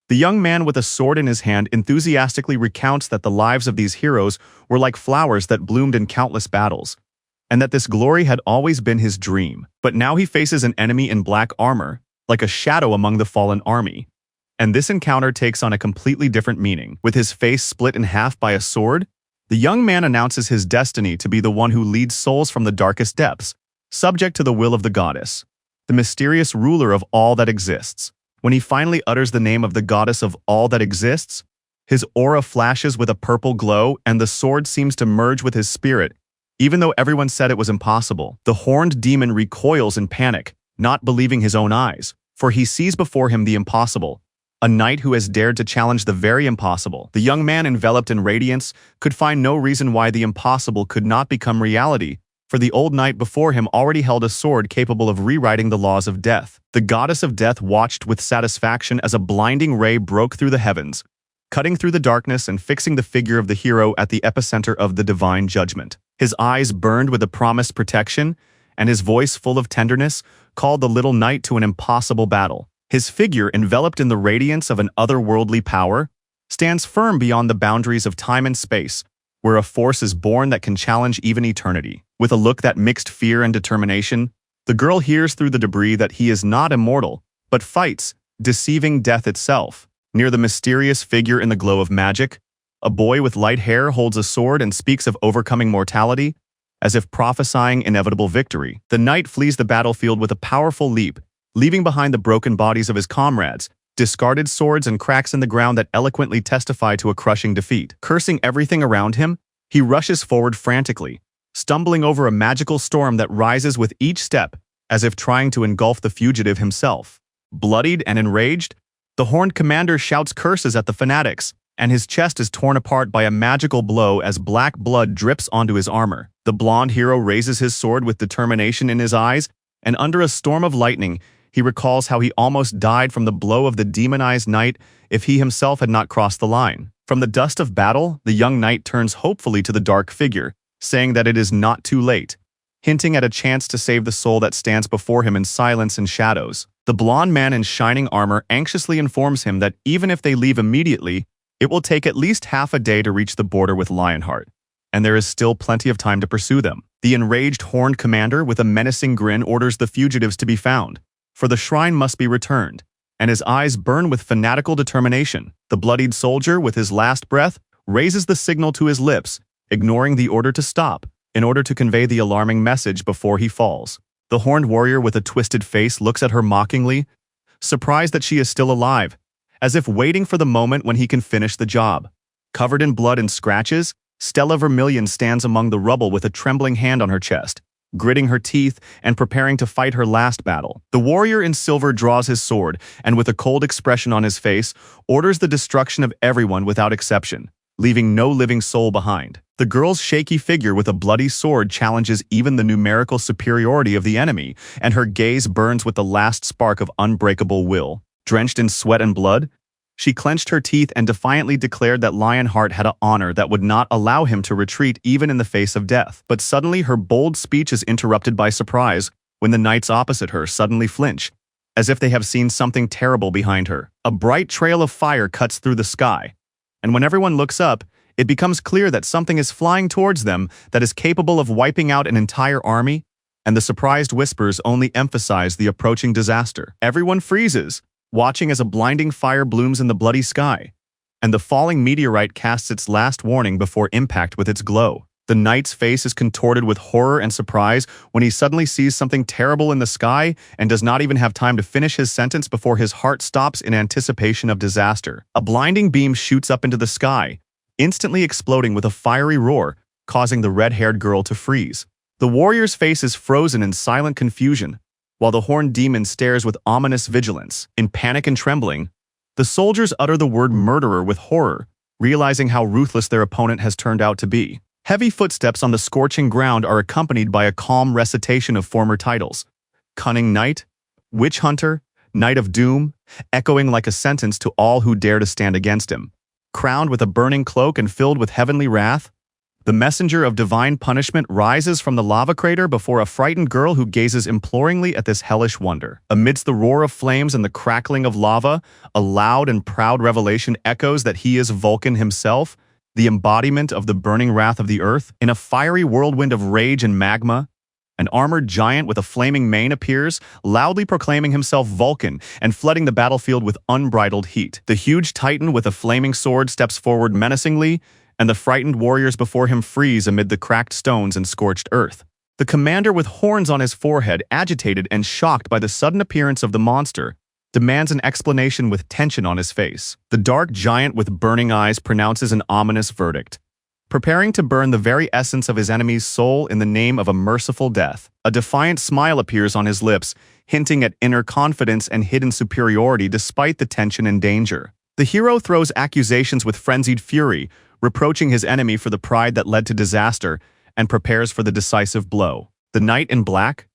the young man with a sword in his hand enthusiastically recounts that the lives of these heroes were like flowers that bloomed in countless battles, and that this glory had always been his dream. But now he faces an enemy in black armor, like a shadow among the fallen army. And this encounter takes on a completely different meaning. With his face split in half by a sword, the young man announces his destiny to be the one who leads souls from the darkest depths, subject to the will of the goddess, the mysterious ruler of all that exists. When he finally utters the name of the goddess of all that exists, his aura flashes with a purple glow and the sword seems to merge with his spirit, even though everyone said it was impossible. The horned demon recoils in panic, not believing his own eyes, for he sees before him the impossible, a knight who has dared to challenge the very impossible. The young man, enveloped in radiance, could find no reason why the impossible could not become reality, for the old knight before him already held a sword capable of rewriting the laws of death. The goddess of death watched with satisfaction as a blinding ray broke through the heavens, cutting through the darkness and fixing the figure of the hero at the epicenter of the divine judgment. His eyes burned with a promised protection, and his voice, full of tenderness, called the little knight to an impossible battle. His figure, enveloped in the radiance of an otherworldly power, stands firm beyond the boundaries of time and space, where a force is born that can challenge even eternity. With a look that mixed fear and determination, the girl hears through the debris that he is not immortal, but fights, deceiving death itself. Near the mysterious figure in the glow of magic, a boy with light hair holds a sword and speaks of overcoming mortality, as if prophesying inevitable victory. The knight flees the battlefield with a powerful leap, leaving behind the broken bodies of his comrades, discarded swords and cracks in the ground that eloquently testify to a crushing defeat. Cursing everything around him, he rushes forward frantically, stumbling over a magical storm that rises with each step, as if trying to engulf the fugitive himself. Bloodied and enraged, the horned commander shouts curses at the fanatics, and his chest is torn apart by a magical blow as black blood drips onto his armor. The blonde hero raises his sword with determination in his eyes, and under a storm of lightning, he recalls how he almost died from the blow of the demonized knight if he himself had not crossed the line. From the dust of battle, the young knight turns hopefully to the dark figure, saying that it is not too late, hinting at a chance to save the soul that stands before him in silence and shadows. The blonde man in shining armor anxiously informs him that even if they leave immediately, it will take at least half a day to reach the border with Lionheart, and there is still plenty of time to pursue them. The enraged horned commander with a menacing grin orders the fugitives to be found, for the shrine must be returned, and his eyes burn with fanatical determination. The bloodied soldier, with his last breath, raises the signal to his lips, ignoring the order to stop, in order to convey the alarming message before he falls. The horned warrior with a twisted face looks at her mockingly, surprised that she is still alive, as if waiting for the moment when he can finish the job. Covered in blood and scratches, Stella Vermilion stands among the rubble with a trembling hand on her chest, gritting her teeth and preparing to fight her last battle. The warrior in silver draws his sword and, with a cold expression on his face, orders the destruction of everyone without exception, leaving no living soul behind. The girl's shaky figure with a bloody sword challenges even the numerical superiority of the enemy, and her gaze burns with the last spark of unbreakable will. Drenched in sweat and blood, she clenched her teeth and defiantly declared that Lionheart had an honor that would not allow him to retreat even in the face of death. But suddenly her bold speech is interrupted by surprise when the knights opposite her suddenly flinch, as if they have seen something terrible behind her. A bright trail of fire cuts through the sky, and when everyone looks up, it becomes clear that something is flying towards them that is capable of wiping out an entire army, and the surprised whispers only emphasize the approaching disaster. Everyone freezes, watching as a blinding fire blooms in the bloody sky, and the falling meteorite casts its last warning before impact with its glow. The knight's face is contorted with horror and surprise when he suddenly sees something terrible in the sky and does not even have time to finish his sentence before his heart stops in anticipation of disaster. A blinding beam shoots up into the sky, instantly exploding with a fiery roar, causing the red-haired girl to freeze. The warrior's face is frozen in silent confusion, while the horned demon stares with ominous vigilance. In panic and trembling, the soldiers utter the word murderer with horror, realizing how ruthless their opponent has turned out to be. Heavy footsteps on the scorching ground are accompanied by a calm recitation of former titles: Cunning Knight, Witch Hunter, Knight of Doom, echoing like a sentence to all who dare to stand against him. Crowned with a burning cloak and filled with heavenly wrath, the messenger of divine punishment rises from the lava crater before a frightened girl who gazes imploringly at this hellish wonder. Amidst the roar of flames and the crackling of lava, a loud and proud revelation echoes that he is Vulcan himself, the embodiment of the burning wrath of the earth. In a fiery whirlwind of rage and magma, an armored giant with a flaming mane appears, loudly proclaiming himself Vulcan and flooding the battlefield with unbridled heat. The huge titan with a flaming sword steps forward menacingly, and the frightened warriors before him freeze amid the cracked stones and scorched earth. The commander with horns on his forehead, agitated and shocked by the sudden appearance of the monster, demands an explanation with tension on his face. The dark giant with burning eyes pronounces an ominous verdict, preparing to burn the very essence of his enemy's soul in the name of a merciful death. A defiant smile appears on his lips, hinting at inner confidence and hidden superiority despite the tension and danger. The hero throws accusations with frenzied fury, reproaching his enemy for the pride that led to disaster, and prepares for the decisive blow. The knight in black,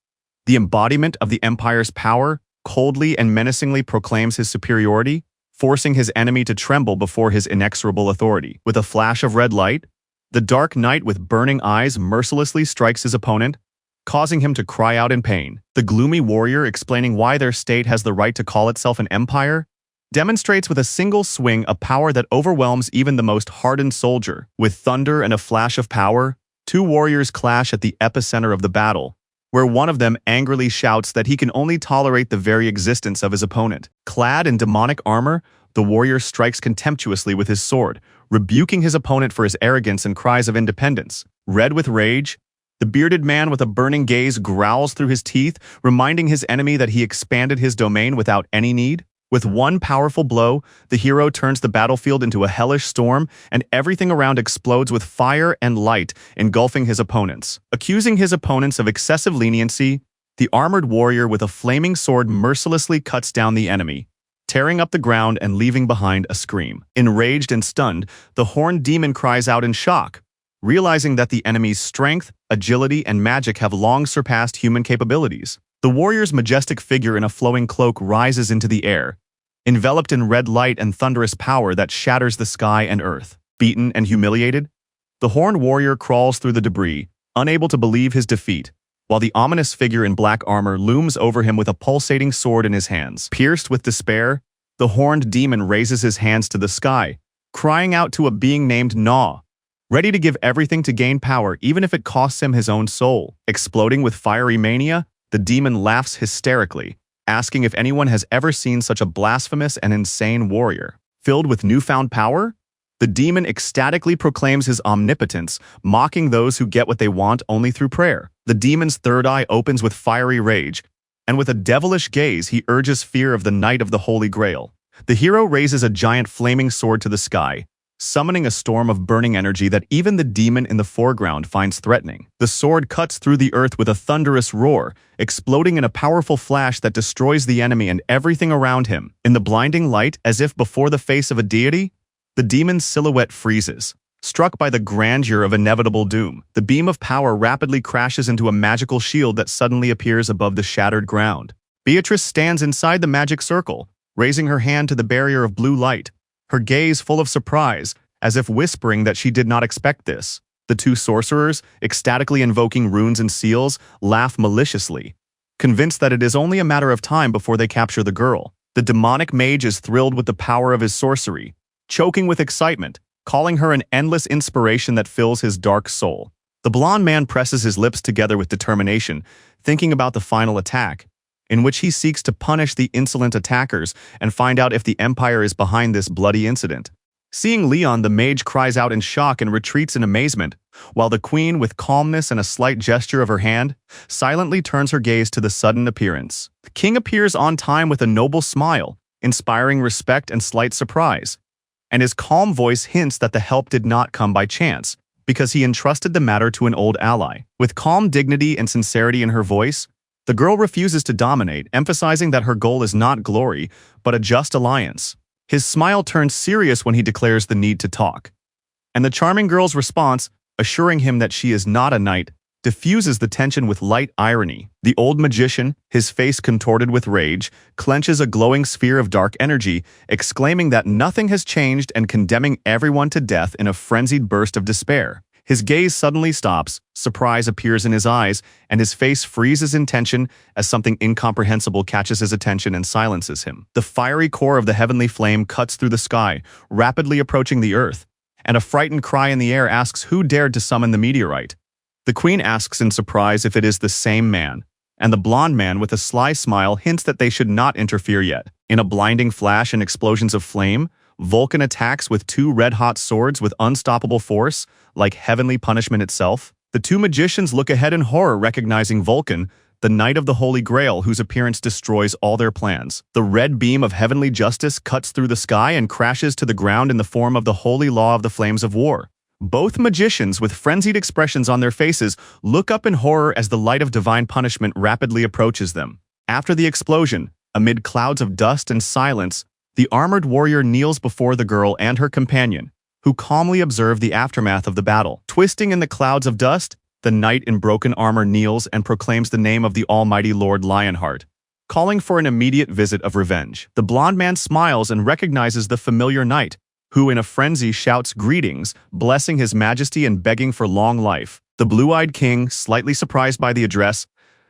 the embodiment of the Empire's power, coldly and menacingly proclaims his superiority, forcing his enemy to tremble before his inexorable authority. With a flash of red light, the dark knight with burning eyes mercilessly strikes his opponent, causing him to cry out in pain. The gloomy warrior, explaining why their state has the right to call itself an empire, demonstrates with a single swing a power that overwhelms even the most hardened soldier. With thunder and a flash of power, two warriors clash at the epicenter of the battle, where one of them angrily shouts that he can only tolerate the very existence of his opponent. Clad in demonic armor, the warrior strikes contemptuously with his sword, rebuking his opponent for his arrogance and cries of independence. Red with rage, the bearded man with a burning gaze growls through his teeth, reminding his enemy that he expanded his domain without any need. With one powerful blow, the hero turns the battlefield into a hellish storm, and everything around explodes with fire and light, engulfing his opponents. Accusing his opponents of excessive leniency, the armored warrior with a flaming sword mercilessly cuts down the enemy, tearing up the ground and leaving behind a scream. Enraged and stunned, the horned demon cries out in shock, realizing that the enemy's strength, agility, and magic have long surpassed human capabilities. The warrior's majestic figure in a flowing cloak rises into the air, enveloped in red light and thunderous power that shatters the sky and earth. Beaten and humiliated, the horned warrior crawls through the debris, unable to believe his defeat, while the ominous figure in black armor looms over him with a pulsating sword in his hands. Pierced with despair, the horned demon raises his hands to the sky, crying out to a being named Na, ready to give everything to gain power even if it costs him his own soul. Exploding with fiery mania, the demon laughs hysterically, asking if anyone has ever seen such a blasphemous and insane warrior. Filled with newfound power, the demon ecstatically proclaims his omnipotence, mocking those who get what they want only through prayer. The demon's third eye opens with fiery rage, and with a devilish gaze he urges fear of the Knight of the Holy Grail. The hero raises a giant flaming sword to the sky, summoning a storm of burning energy that even the demon in the foreground finds threatening. The sword cuts through the earth with a thunderous roar, exploding in a powerful flash that destroys the enemy and everything around him. In the blinding light, as if before the face of a deity, the demon's silhouette freezes, struck by the grandeur of inevitable doom. The beam of power rapidly crashes into a magical shield that suddenly appears above the shattered ground. Beatrice stands inside the magic circle, raising her hand to the barrier of blue light, her gaze full of surprise, as if whispering that she did not expect this. The two sorcerers, ecstatically invoking runes and seals, laugh maliciously, convinced that it is only a matter of time before they capture the girl. The demonic mage is thrilled with the power of his sorcery, choking with excitement, calling her an endless inspiration that fills his dark soul. The blonde man presses his lips together with determination, thinking about the final attack, in which he seeks to punish the insolent attackers and find out if the Empire is behind this bloody incident. Seeing Leon, the mage cries out in shock and retreats in amazement, while the queen, with calmness and a slight gesture of her hand, silently turns her gaze to the sudden appearance. The king appears on time with a noble smile, inspiring respect and slight surprise, and his calm voice hints that the help did not come by chance, because he entrusted the matter to an old ally. With calm dignity and sincerity in her voice, the girl refuses to dominate, emphasizing that her goal is not glory, but a just alliance. His smile turns serious when he declares the need to talk, and the charming girl's response, assuring him that she is not a knight, diffuses the tension with light irony. The old magician, his face contorted with rage, clenches a glowing sphere of dark energy, exclaiming that nothing has changed and condemning everyone to death in a frenzied burst of despair. His gaze suddenly stops, surprise appears in his eyes, and his face freezes in tension as something incomprehensible catches his attention and silences him. The fiery core of the heavenly flame cuts through the sky, rapidly approaching the earth, and a frightened cry in the air asks who dared to summon the meteorite. The queen asks in surprise if it is the same man, and the blonde man with a sly smile hints that they should not interfere yet. In a blinding flash and explosions of flame, Vulcan attacks with two red-hot swords with unstoppable force, like heavenly punishment itself. The two magicians look ahead in horror, recognizing Vulcan, the Knight of the Holy Grail, whose appearance destroys all their plans. The red beam of heavenly justice cuts through the sky and crashes to the ground in the form of the holy law of the flames of war. Both magicians, with frenzied expressions on their faces, look up in horror as the light of divine punishment rapidly approaches them. After the explosion, amid clouds of dust and silence, the armored warrior kneels before the girl and her companion, who calmly observe the aftermath of the battle. Twisting in the clouds of dust, the knight in broken armor kneels and proclaims the name of the almighty Lord Lionheart, calling for an immediate visit of revenge. The blonde man smiles and recognizes the familiar knight, who in a frenzy shouts greetings, blessing his majesty and begging for long life. The blue-eyed king, slightly surprised by the address,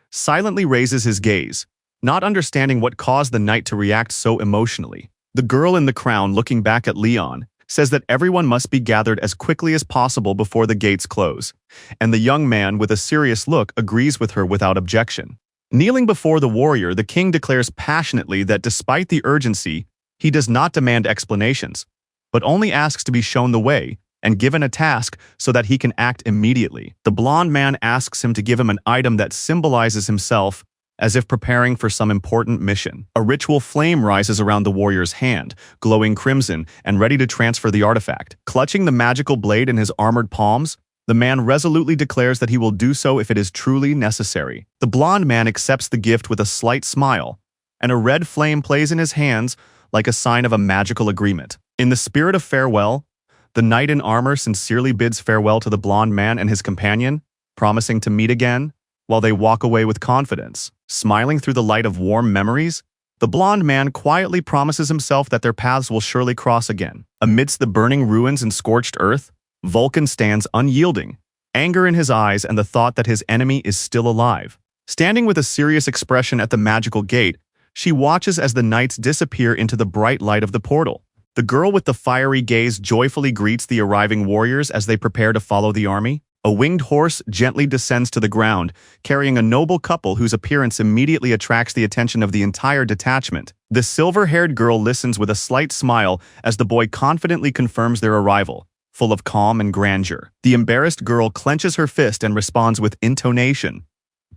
silently raises his gaze, not understanding what caused the knight to react so emotionally. The girl in the crown, looking back at Leon, says that everyone must be gathered as quickly as possible before the gates close, and the young man, with a serious look, agrees with her without objection. Kneeling before the warrior, the king declares passionately that despite the urgency, he does not demand explanations, but only asks to be shown the way and given a task so that he can act immediately. The blonde man asks him to give him an item that symbolizes himself, as if preparing for some important mission. A ritual flame rises around the warrior's hand, glowing crimson and ready to transfer the artifact. Clutching the magical blade in his armored palms, the man resolutely declares that he will do so if it is truly necessary. The blonde man accepts the gift with a slight smile, and a red flame plays in his hands like a sign of a magical agreement. In the spirit of farewell, the knight in armor sincerely bids farewell to the blonde man and his companion, promising to meet again, while they walk away with confidence. Smiling through the light of warm memories, the blonde man quietly promises himself that their paths will surely cross again. Amidst the burning ruins and scorched earth, Vulcan stands unyielding, anger in his eyes and the thought that his enemy is still alive. Standing with a serious expression at the magical gate, she watches as the knights disappear into the bright light of the portal. The girl with the fiery gaze joyfully greets the arriving warriors as they prepare to follow the army. A winged horse gently descends to the ground, carrying a noble couple whose appearance immediately attracts the attention of the entire detachment. The silver-haired girl listens with a slight smile as the boy confidently confirms their arrival, full of calm and grandeur. The embarrassed girl clenches her fist and responds with intonation,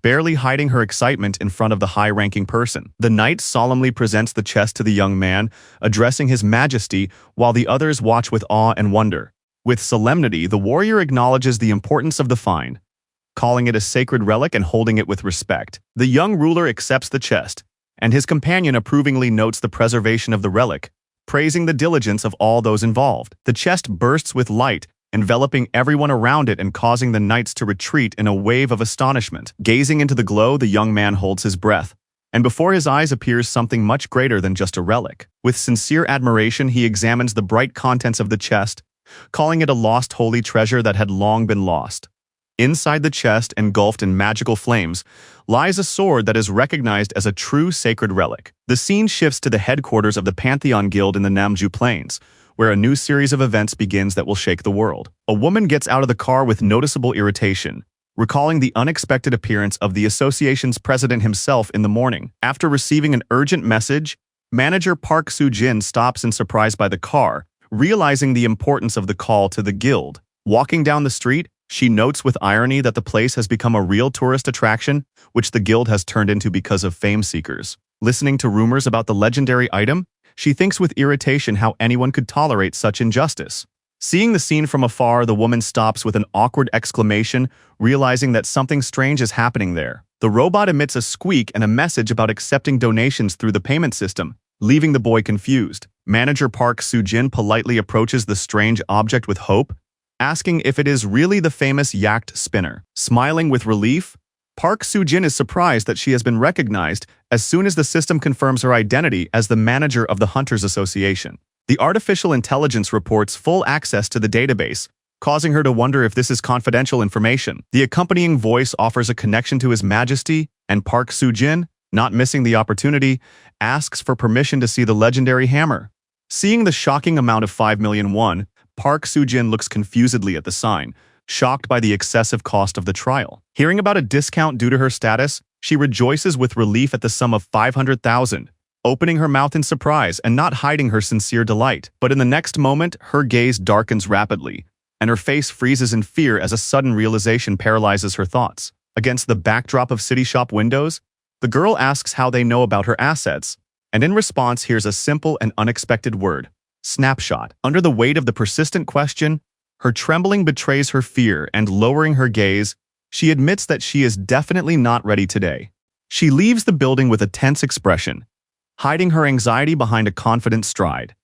barely hiding her excitement in front of the high-ranking person. The knight solemnly presents the chest to the young man, addressing his majesty, while the others watch with awe and wonder. With solemnity, the warrior acknowledges the importance of the find, calling it a sacred relic and holding it with respect. The young ruler accepts the chest, and his companion approvingly notes the preservation of the relic, praising the diligence of all those involved. The chest bursts with light, enveloping everyone around it and causing the knights to retreat in a wave of astonishment. Gazing into the glow, the young man holds his breath, And before his eyes appears something much greater than just a relic. With sincere admiration, he examines the bright contents of the chest, calling it a lost holy treasure that had long been lost. Inside the chest, engulfed in magical flames, lies a sword that is recognized as a true sacred relic. The scene shifts to the headquarters of the Pantheon Guild in the Namju Plains, where a new series of events begins that will shake the world. A woman gets out of the car with noticeable irritation, recalling the unexpected appearance of the association's president himself in the morning. After receiving an urgent message, manager Park Soo-jin stops in surprise by the car, realizing the importance of the call to the guild. Walking down the street, she notes with irony that the place has become a real tourist attraction, which the guild has turned into because of fame seekers. Listening to rumors about the legendary item, she thinks with irritation how anyone could tolerate such injustice. Seeing the scene from afar, the woman stops with an awkward exclamation, realizing that something strange is happening there. The robot emits a squeak and a message about accepting donations through the payment system, leaving the boy confused. Manager Park Soo-jin politely approaches the strange object with hope, asking if it is really the famous yacht spinner. Smiling with relief, Park Soo-jin is surprised that she has been recognized as soon as the system confirms her identity as the manager of the Hunters Association. The artificial intelligence reports full access to the database, causing her to wonder if this is confidential information. The accompanying voice offers a connection to His Majesty, and Park Soo-jin, not missing the opportunity, asks for permission to see the legendary hammer. Seeing the shocking amount of 5 million won, Park Soo-jin looks confusedly at the sign, shocked by the excessive cost of the trial. Hearing about a discount due to her status, she rejoices with relief at the sum of 500,000. Opening her mouth in surprise and not hiding her sincere delight. But in the next moment, her gaze darkens rapidly, and her face freezes in fear as a sudden realization paralyzes her thoughts. Against the backdrop of city shop windows, the girl asks how they know about her assets, and in response hears a simple and unexpected word: snapshot. Under the weight of the persistent question, her trembling betrays her fear, and lowering her gaze, she admits that she is definitely not ready today. She leaves the building with a tense expression, hiding her anxiety behind a confident stride.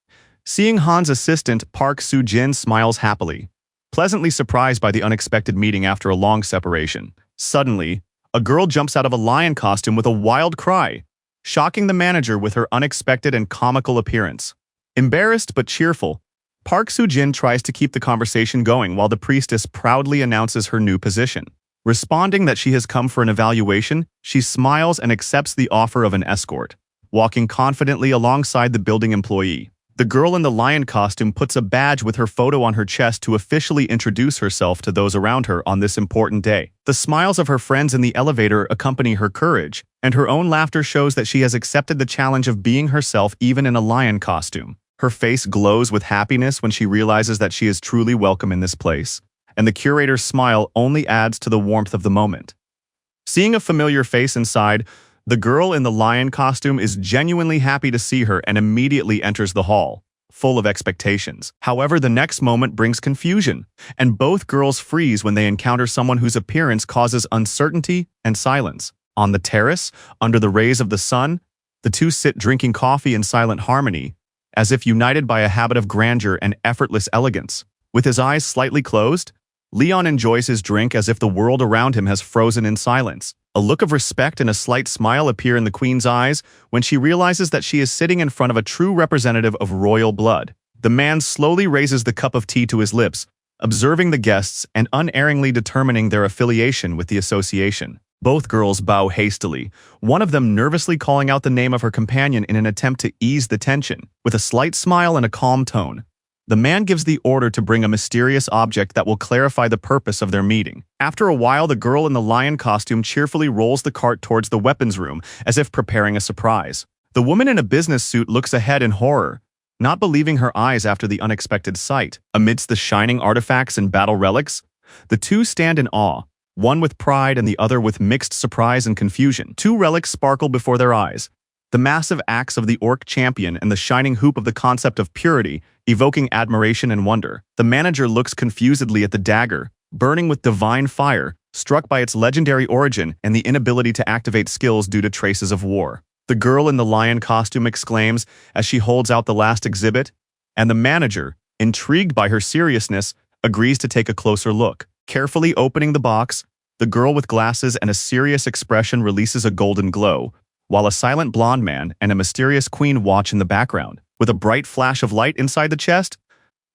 Seeing Han's assistant, Park Soo-jin smiles happily, pleasantly surprised by the unexpected meeting after a long separation. Suddenly, a girl jumps out of a lion costume with a wild cry, shocking the manager with her unexpected and comical appearance. Embarrassed but cheerful, Park Soo-jin tries to keep the conversation going while the priestess proudly announces her new position. Responding that she has come for an evaluation, she smiles and accepts the offer of an escort, walking confidently alongside the building employee. The girl in the lion costume puts a badge with her photo on her chest to officially introduce herself to those around her on this important day. The smiles of her friends in the elevator accompany her courage, and her own laughter shows that she has accepted the challenge of being herself even in a lion costume. Her face glows with happiness when she realizes that she is truly welcome in this place, and the curator's smile only adds to the warmth of the moment. Seeing a familiar face inside, the girl in the lion costume is genuinely happy to see her and immediately enters the hall, full of expectations. However, the next moment brings confusion, and both girls freeze when they encounter someone whose appearance causes uncertainty and silence. On the terrace, under the rays of the sun, the two sit drinking coffee in silent harmony, as if united by a habit of grandeur and effortless elegance. With his eyes slightly closed, Leon enjoys his drink as if the world around him has frozen in silence. A look of respect and a slight smile appear in the queen's eyes when she realizes that she is sitting in front of a true representative of royal blood. The man slowly raises the cup of tea to his lips, observing the guests and unerringly determining their affiliation with the association. Both girls bow hastily, one of them nervously calling out the name of her companion in an attempt to ease the tension. With a slight smile and a calm tone, the man gives the order to bring a mysterious object that will clarify the purpose of their meeting. After a while, the girl in the lion costume cheerfully rolls the cart towards the weapons room, as if preparing a surprise. The woman in a business suit looks ahead in horror, not believing her eyes after the unexpected sight. Amidst the shining artifacts and battle relics, the two stand in awe, one with pride and the other with mixed surprise and confusion. Two relics sparkle before their eyes: the massive axe of the orc champion and the shining hoop of the concept of purity, evoking admiration and wonder. The manager looks confusedly at the dagger, burning with divine fire, struck by its legendary origin and the inability to activate skills due to traces of war. The girl in the lion costume exclaims as she holds out the last exhibit, and the manager, intrigued by her seriousness, agrees to take a closer look. Carefully opening the box, the girl with glasses and a serious expression releases a golden glow, while a silent blonde man and a mysterious queen watch in the background. With a bright flash of light inside the chest,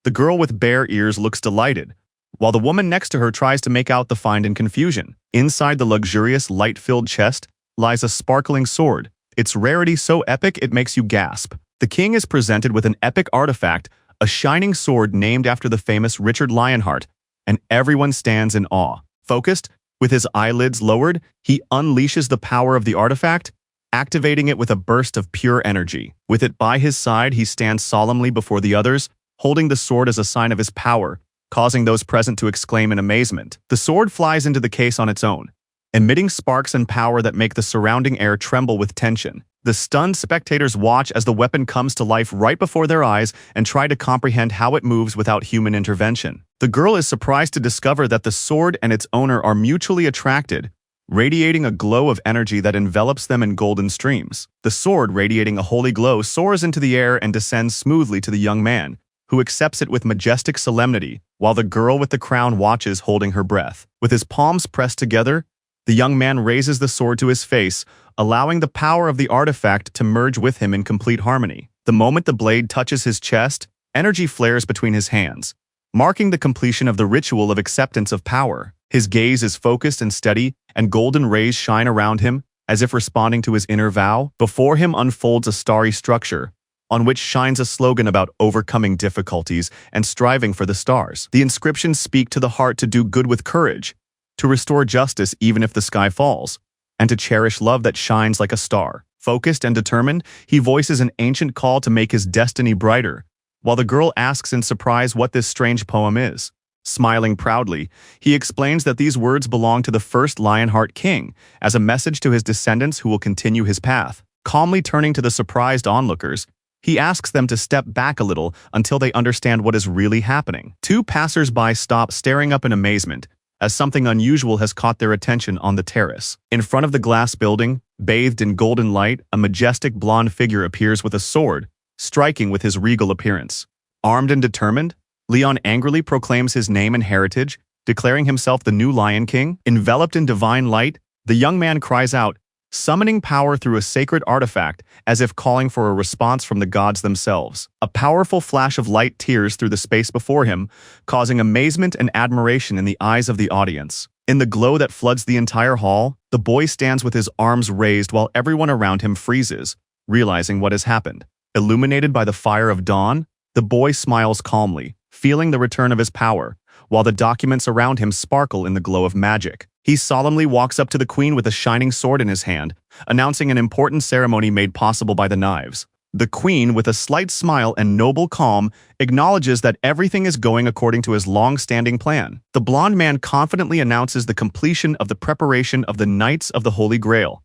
the girl with bare ears looks delighted, while the woman next to her tries to make out the find in confusion. Inside the luxurious, light-filled chest lies a sparkling sword, its rarity so epic it makes you gasp. The king is presented with an epic artifact, a shining sword named after the famous Richard Lionheart, and everyone stands in awe. Focused, with his eyelids lowered, he unleashes the power of the artifact, activating it with a burst of pure energy. With it by his side, he stands solemnly before the others, holding the sword as a sign of his power, causing those present to exclaim in amazement. The sword flies into the case on its own, emitting sparks and power that make the surrounding air tremble with tension. The stunned spectators watch as the weapon comes to life right before their eyes and try to comprehend how it moves without human intervention. The girl is surprised to discover that the sword and its owner are mutually attracted, radiating a glow of energy that envelops them in golden streams. The sword, radiating a holy glow, soars into the air and descends smoothly to the young man, who accepts it with majestic solemnity, while the girl with the crown watches, holding her breath. With his palms pressed together, the young man raises the sword to his face, allowing the power of the artifact to merge with him in complete harmony. The moment the blade touches his chest, energy flares between his hands, marking the completion of the ritual of acceptance of power. His gaze is focused and steady, and golden rays shine around him, as if responding to his inner vow. Before him unfolds a starry structure, on which shines a slogan about overcoming difficulties and striving for the stars. The inscriptions speak to the heart to do good with courage, to restore justice even if the sky falls, and to cherish love that shines like a star. Focused and determined, he voices an ancient call to make his destiny brighter, while the girl asks in surprise what this strange poem is. Smiling proudly, he explains that these words belong to the first Lionheart king, as a message to his descendants who will continue his path. Calmly turning to the surprised onlookers, he asks them to step back a little until they understand what is really happening. Two passers-by stop, staring up in amazement, as something unusual has caught their attention on the terrace. In front of the glass building, bathed in golden light, a majestic blonde figure appears with a sword, striking with his regal appearance. Armed and determined, Leon angrily proclaims his name and heritage, declaring himself the new Lion King. Enveloped in divine light, the young man cries out, summoning power through a sacred artifact, as if calling for a response from the gods themselves. A powerful flash of light tears through the space before him, causing amazement and admiration in the eyes of the audience. In the glow that floods the entire hall, the boy stands with his arms raised while everyone around him freezes, realizing what has happened. Illuminated by the fire of dawn, the boy smiles calmly, feeling the return of his power, while the documents around him sparkle in the glow of magic. He solemnly walks up to the queen with a shining sword in his hand, announcing an important ceremony made possible by the knives. The queen, with a slight smile and noble calm, acknowledges that everything is going according to his long-standing plan. The blonde man confidently announces the completion of the preparation of the Knights of the Holy Grail,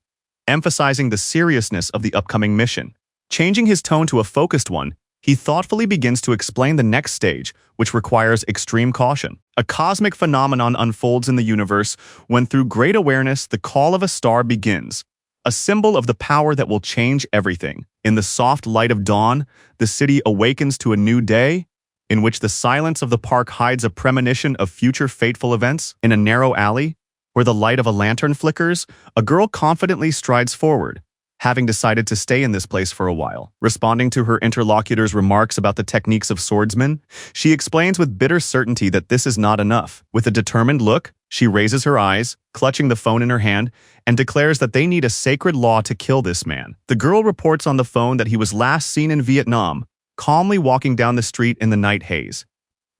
emphasizing the seriousness of the upcoming mission. Changing his tone to a focused one, he thoughtfully begins to explain the next stage, which requires extreme caution. A cosmic phenomenon unfolds in the universe when, through great awareness, the call of a star begins, a symbol of the power that will change everything. In the soft light of dawn, the city awakens to a new day, in which the silence of the park hides a premonition of future fateful events. In a narrow alley, where the light of a lantern flickers, a girl confidently strides forward, having decided to stay in this place for a while. Responding to her interlocutor's remarks about the techniques of swordsmen, she explains with bitter certainty that this is not enough. With a determined look, she raises her eyes, clutching the phone in her hand, and declares that they need a sacred law to kill this man. The girl reports on the phone that he was last seen in Vietnam, calmly walking down the street in the night haze.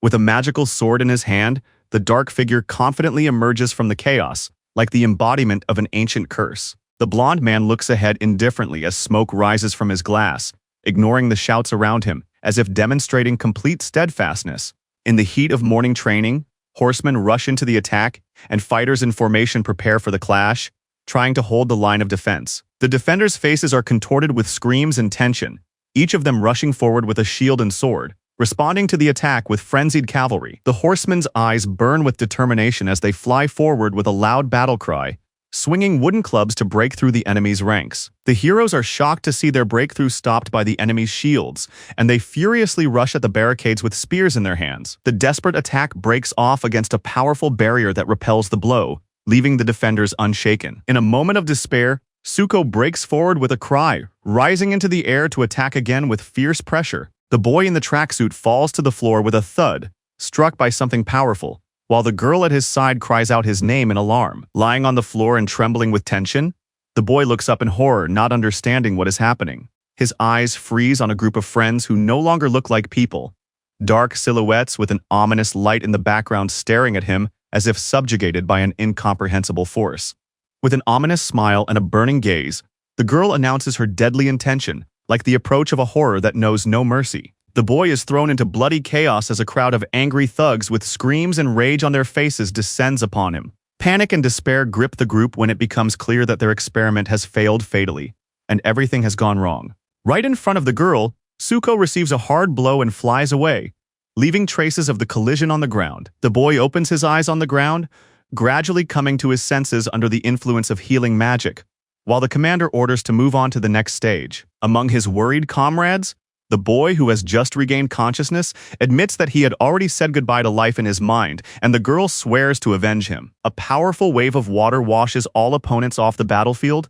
With a magical sword in his hand, the dark figure confidently emerges from the chaos, like the embodiment of an ancient curse. The blonde man looks ahead indifferently as smoke rises from his glass, ignoring the shouts around him, as if demonstrating complete steadfastness. In the heat of morning training, horsemen rush into the attack, and fighters in formation prepare for the clash, trying to hold the line of defense. The defenders' faces are contorted with screams and tension, each of them rushing forward with a shield and sword, responding to the attack with frenzied cavalry. The horsemen's eyes burn with determination as they fly forward with a loud battle cry, swinging wooden clubs to break through the enemy's ranks. The heroes are shocked to see their breakthrough stopped by the enemy's shields, and they furiously rush at the barricades with spears in their hands. The desperate attack breaks off against a powerful barrier that repels the blow, leaving the defenders unshaken. In a moment of despair, Suko breaks forward with a cry, rising into the air to attack again with fierce pressure. The boy in the tracksuit falls to the floor with a thud, struck by something powerful, while the girl at his side cries out his name in alarm. Lying on the floor and trembling with tension, the boy looks up in horror, not understanding what is happening. His eyes freeze on a group of friends who no longer look like people. Dark silhouettes with an ominous light in the background staring at him as if subjugated by an incomprehensible force. With an ominous smile and a burning gaze, the girl announces her deadly intention, like the approach of a horror that knows no mercy. The boy is thrown into bloody chaos as a crowd of angry thugs with screams and rage on their faces descends upon him. Panic and despair grip the group when it becomes clear that their experiment has failed fatally, and everything has gone wrong. Right in front of the girl, Suko receives a hard blow and flies away, leaving traces of the collision on the ground. The boy opens his eyes on the ground, gradually coming to his senses under the influence of healing magic, while the commander orders to move on to the next stage. Among his worried comrades, the boy, who has just regained consciousness, admits that he had already said goodbye to life in his mind, and the girl swears to avenge him. A powerful wave of water washes all opponents off the battlefield,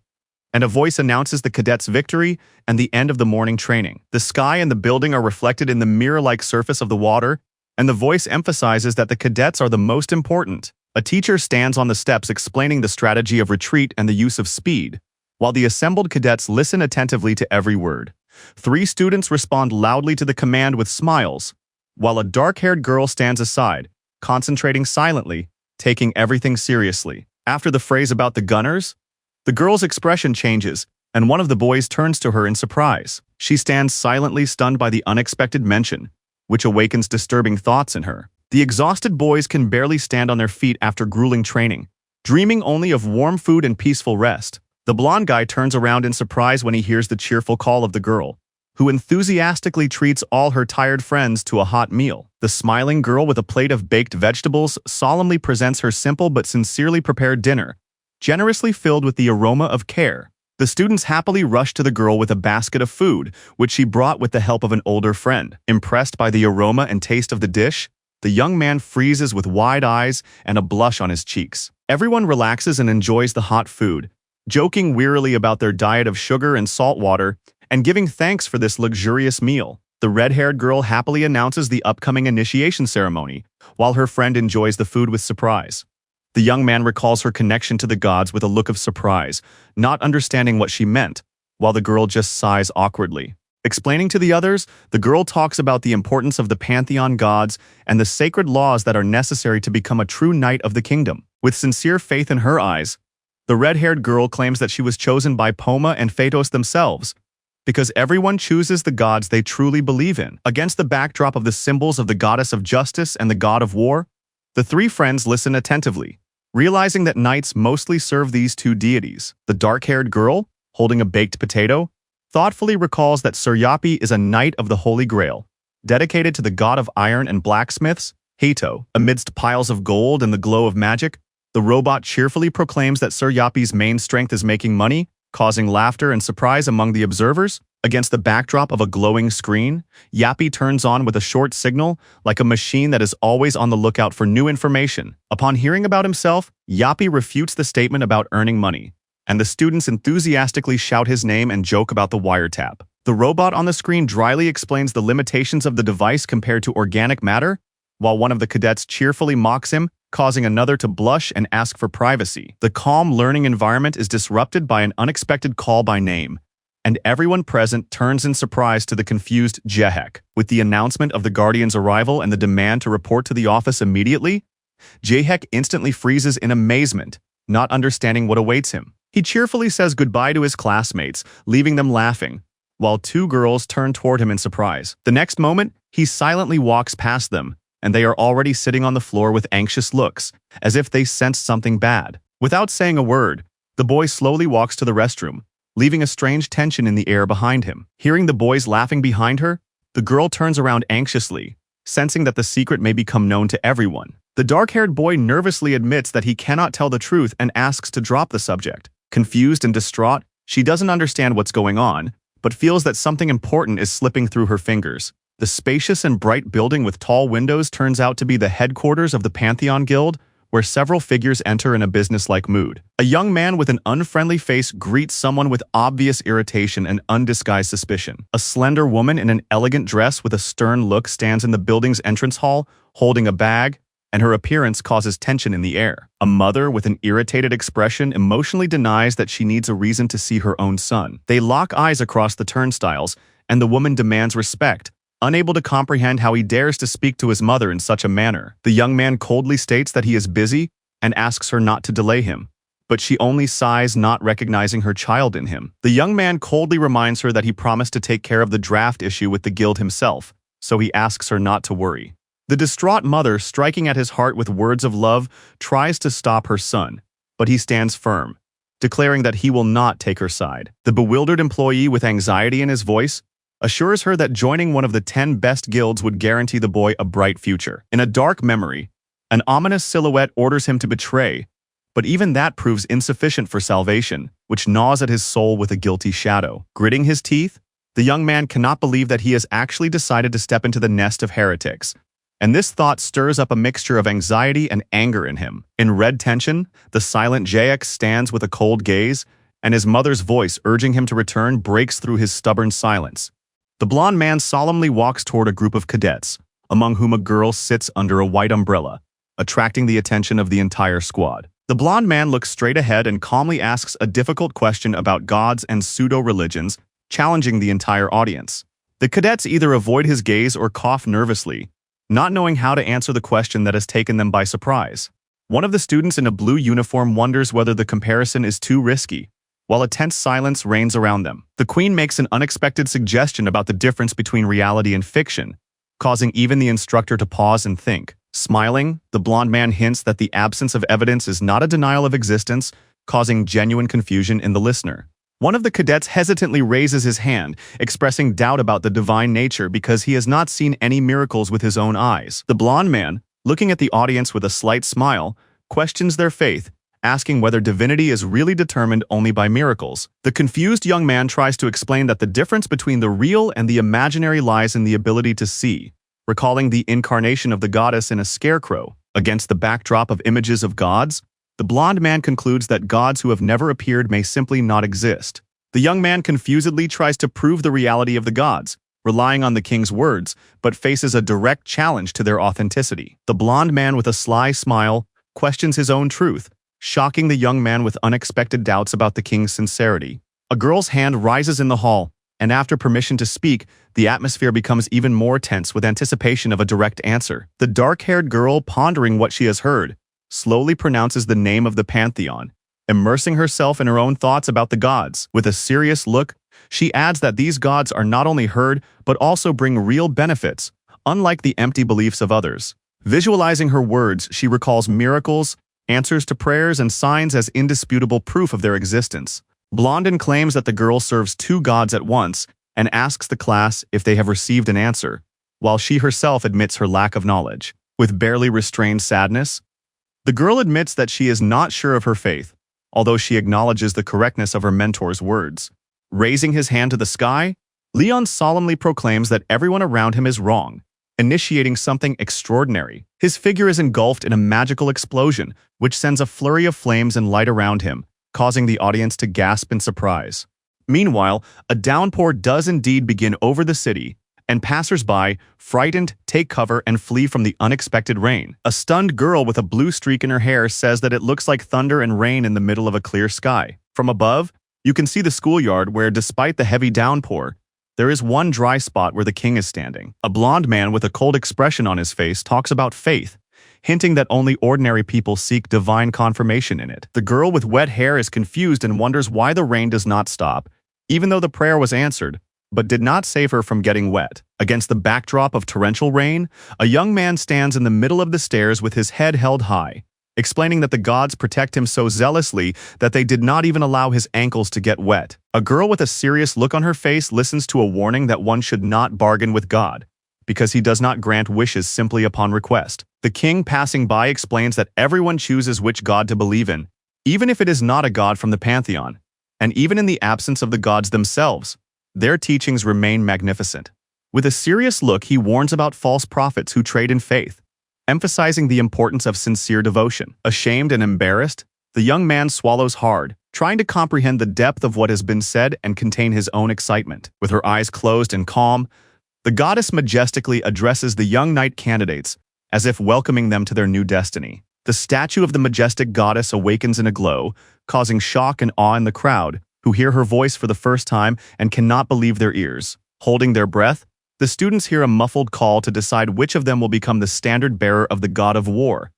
and a voice announces the cadets' victory and the end of the morning training. The sky and the building are reflected in the mirror-like surface of the water, and the voice emphasizes that the cadets are the most important. A teacher stands on the steps explaining the strategy of retreat and the use of speed, while the assembled cadets listen attentively to every word. 3 students respond loudly to the command with smiles, while a dark-haired girl stands aside, concentrating silently, taking everything seriously. After the phrase about the gunners, the girl's expression changes, and one of the boys turns to her in surprise. She stands silently, stunned by the unexpected mention, which awakens disturbing thoughts in her. The exhausted boys can barely stand on their feet after grueling training, dreaming only of warm food and peaceful rest. The blonde guy turns around in surprise when he hears the cheerful call of the girl, who enthusiastically treats all her tired friends to a hot meal. The smiling girl with a plate of baked vegetables solemnly presents her simple but sincerely prepared dinner, generously filled with the aroma of care. The students happily rush to the girl with a basket of food, which she brought with the help of an older friend. Impressed by the aroma and taste of the dish, the young man freezes with wide eyes and a blush on his cheeks. Everyone relaxes and enjoys the hot food, joking wearily about their diet of sugar and salt water, and giving thanks for this luxurious meal. The red-haired girl happily announces the upcoming initiation ceremony, while her friend enjoys the food with surprise. The young man recalls her connection to the gods with a look of surprise, not understanding what she meant, while the girl just sighs awkwardly. Explaining to the others, the girl talks about the importance of the pantheon gods and the sacred laws that are necessary to become a true knight of the kingdom. With sincere faith in her eyes, the red-haired girl claims that she was chosen by Poma and Phaetos themselves, because everyone chooses the gods they truly believe in. Against the backdrop of the symbols of the goddess of justice and the god of war, the 3 friends listen attentively, realizing that knights mostly serve these 2 deities. The dark-haired girl, holding a baked potato, thoughtfully recalls that Suryapi is a knight of the Holy Grail, dedicated to the god of iron and blacksmiths, Hato. Amidst piles of gold and the glow of magic, the robot cheerfully proclaims that Suryapi's main strength is making money, causing laughter and surprise among the observers. Against the backdrop of a glowing screen, Yappy turns on with a short signal, like a machine that is always on the lookout for new information. Upon hearing about himself, Yappy refutes the statement about earning money, and the students enthusiastically shout his name and joke about the wiretap. The robot on the screen dryly explains the limitations of the device compared to organic matter, while one of the cadets cheerfully mocks him, causing another to blush and ask for privacy. The calm learning environment is disrupted by an unexpected call by name, and everyone present turns in surprise to the confused Jehek. With the announcement of the Guardian's arrival and the demand to report to the office immediately, Jehek instantly freezes in amazement, not understanding what awaits him. He cheerfully says goodbye to his classmates, leaving them laughing, while 2 girls turn toward him in surprise. The next moment, he silently walks past them, and they are already sitting on the floor with anxious looks, as if they sensed something bad. Without saying a word, the boy slowly walks to the restroom, leaving a strange tension in the air behind him. Hearing the boys laughing behind her, the girl turns around anxiously, sensing that the secret may become known to everyone. The dark-haired boy nervously admits that he cannot tell the truth and asks to drop the subject. Confused and distraught, she doesn't understand what's going on, but feels that something important is slipping through her fingers. The spacious and bright building with tall windows turns out to be the headquarters of the Pantheon Guild, where several figures enter in a business-like mood. A young man with an unfriendly face greets someone with obvious irritation and undisguised suspicion. A slender woman in an elegant dress with a stern look stands in the building's entrance hall, holding a bag, and her appearance causes tension in the air. A mother with an irritated expression emotionally denies that she needs a reason to see her own son. They lock eyes across the turnstiles, and the woman demands respect, unable to comprehend how he dares to speak to his mother in such a manner. The young man coldly states that he is busy and asks her not to delay him, but she only sighs, not recognizing her child in him. The young man coldly reminds her that he promised to take care of the draft issue with the guild himself, so he asks her not to worry. The distraught mother, striking at his heart with words of love, tries to stop her son, but he stands firm, declaring that he will not take her side. The bewildered employee, with anxiety in his voice, assures her that joining one of the 10 best guilds would guarantee the boy a bright future. In a dark memory, an ominous silhouette orders him to betray, but even that proves insufficient for salvation, which gnaws at his soul with a guilty shadow. Gritting his teeth, the young man cannot believe that he has actually decided to step into the nest of heretics, and this thought stirs up a mixture of anxiety and anger in him. In red tension, the silent JX stands with a cold gaze, and his mother's voice urging him to return breaks through his stubborn silence. The blonde man solemnly walks toward a group of cadets, among whom a girl sits under a white umbrella, attracting the attention of the entire squad. The blonde man looks straight ahead and calmly asks a difficult question about gods and pseudo-religions, challenging the entire audience. The cadets either avoid his gaze or cough nervously, not knowing how to answer the question that has taken them by surprise. One of the students in a blue uniform wonders whether the comparison is too risky, while a tense silence reigns around them. The queen makes an unexpected suggestion about the difference between reality and fiction, causing even the instructor to pause and think. Smiling, the blonde man hints that the absence of evidence is not a denial of existence, causing genuine confusion in the listener. One of the cadets hesitantly raises his hand, expressing doubt about the divine nature because he has not seen any miracles with his own eyes. The blonde man, looking at the audience with a slight smile, questions their faith, asking whether divinity is really determined only by miracles. The confused young man tries to explain that the difference between the real and the imaginary lies in the ability to see, recalling the incarnation of the goddess in a scarecrow. Against the backdrop of images of gods, the blonde man concludes that gods who have never appeared may simply not exist. The young man confusedly tries to prove the reality of the gods, relying on the king's words, but faces a direct challenge to their authenticity. The blonde man, with a sly smile, questions his own truth, shocking the young man with unexpected doubts about the king's sincerity. A girl's hand rises in the hall, and after permission to speak, the atmosphere becomes even more tense with anticipation of a direct answer. The dark-haired girl, pondering what she has heard, slowly pronounces the name of the pantheon, immersing herself in her own thoughts about the gods. With a serious look, she adds that these gods are not only heard, but also bring real benefits, unlike the empty beliefs of others. Visualizing her words, she recalls miracles, answers to prayers, and signs as indisputable proof of their existence. Blondin claims that the girl serves 2 gods at once and asks the class if they have received an answer, while she herself admits her lack of knowledge. With barely restrained sadness, the girl admits that she is not sure of her faith, although she acknowledges the correctness of her mentor's words. Raising his hand to the sky, Leon solemnly proclaims that everyone around him is wrong, initiating something extraordinary. His figure is engulfed in a magical explosion, which sends a flurry of flames and light around him, causing the audience to gasp in surprise. Meanwhile, a downpour does indeed begin over the city, and passers-by, frightened, take cover and flee from the unexpected rain. A stunned girl with a blue streak in her hair says that it looks like thunder and rain in the middle of a clear sky. From above, you can see the schoolyard where, despite the heavy downpour, there is one dry spot where the king is standing. A blonde man with a cold expression on his face talks about faith, hinting that only ordinary people seek divine confirmation in it. The girl with wet hair is confused and wonders why the rain does not stop, even though the prayer was answered, but did not save her from getting wet. Against the backdrop of torrential rain, a young man stands in the middle of the stairs with his head held high, explaining that the gods protect him so zealously that they did not even allow his ankles to get wet. A girl with a serious look on her face listens to a warning that one should not bargain with God, because he does not grant wishes simply upon request. The king, passing by, explains that everyone chooses which god to believe in, even if it is not a god from the pantheon, and even in the absence of the gods themselves, their teachings remain magnificent. With a serious look, he warns about false prophets who trade in faith, emphasizing the importance of sincere devotion. Ashamed and embarrassed, the young man swallows hard, trying to comprehend the depth of what has been said and contain his own excitement. With her eyes closed and calm, the goddess majestically addresses the young knight candidates, as if welcoming them to their new destiny. The statue of the majestic goddess awakens in a glow, causing shock and awe in the crowd, who hear her voice for the first time and cannot believe their ears. Holding their breath, the students hear a muffled call to decide which of them will become the standard bearer of the god of war.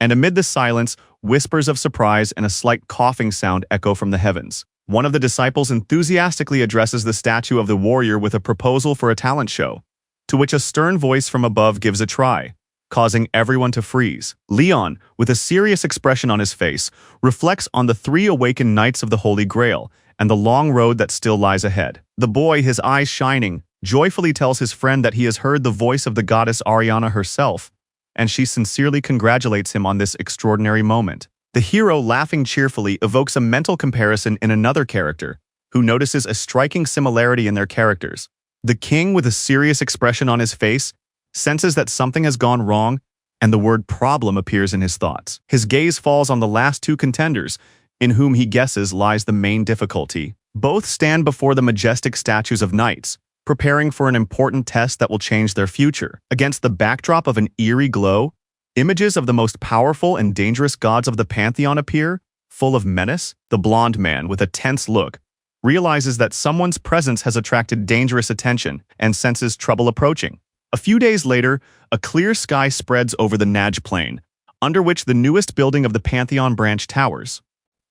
And amid the silence, whispers of surprise and a slight coughing sound echo from the heavens. One of the disciples enthusiastically addresses the statue of the warrior with a proposal for a talent show, to which a stern voice from above gives a try, causing everyone to freeze. Leon, with a serious expression on his face, reflects on the 3 awakened knights of the Holy Grail and the long road that still lies ahead. The boy, his eyes shining, joyfully tells his friend that he has heard the voice of the goddess Ariana herself, and she sincerely congratulates him on this extraordinary moment. The hero, laughing cheerfully, evokes a mental comparison in another character, who notices a striking similarity in their characters. The king, with a serious expression on his face, senses that something has gone wrong, and the word problem appears in his thoughts. His gaze falls on the last 2 contenders, in whom he guesses lies the main difficulty. Both stand before the majestic statues of knights, preparing for an important test that will change their future. Against the backdrop of an eerie glow, images of the most powerful and dangerous gods of the pantheon appear, full of menace. The blonde man, with a tense look, realizes that someone's presence has attracted dangerous attention and senses trouble approaching. A few days later, a clear sky spreads over the Naj plain, under which the newest building of the Pantheon branch towers.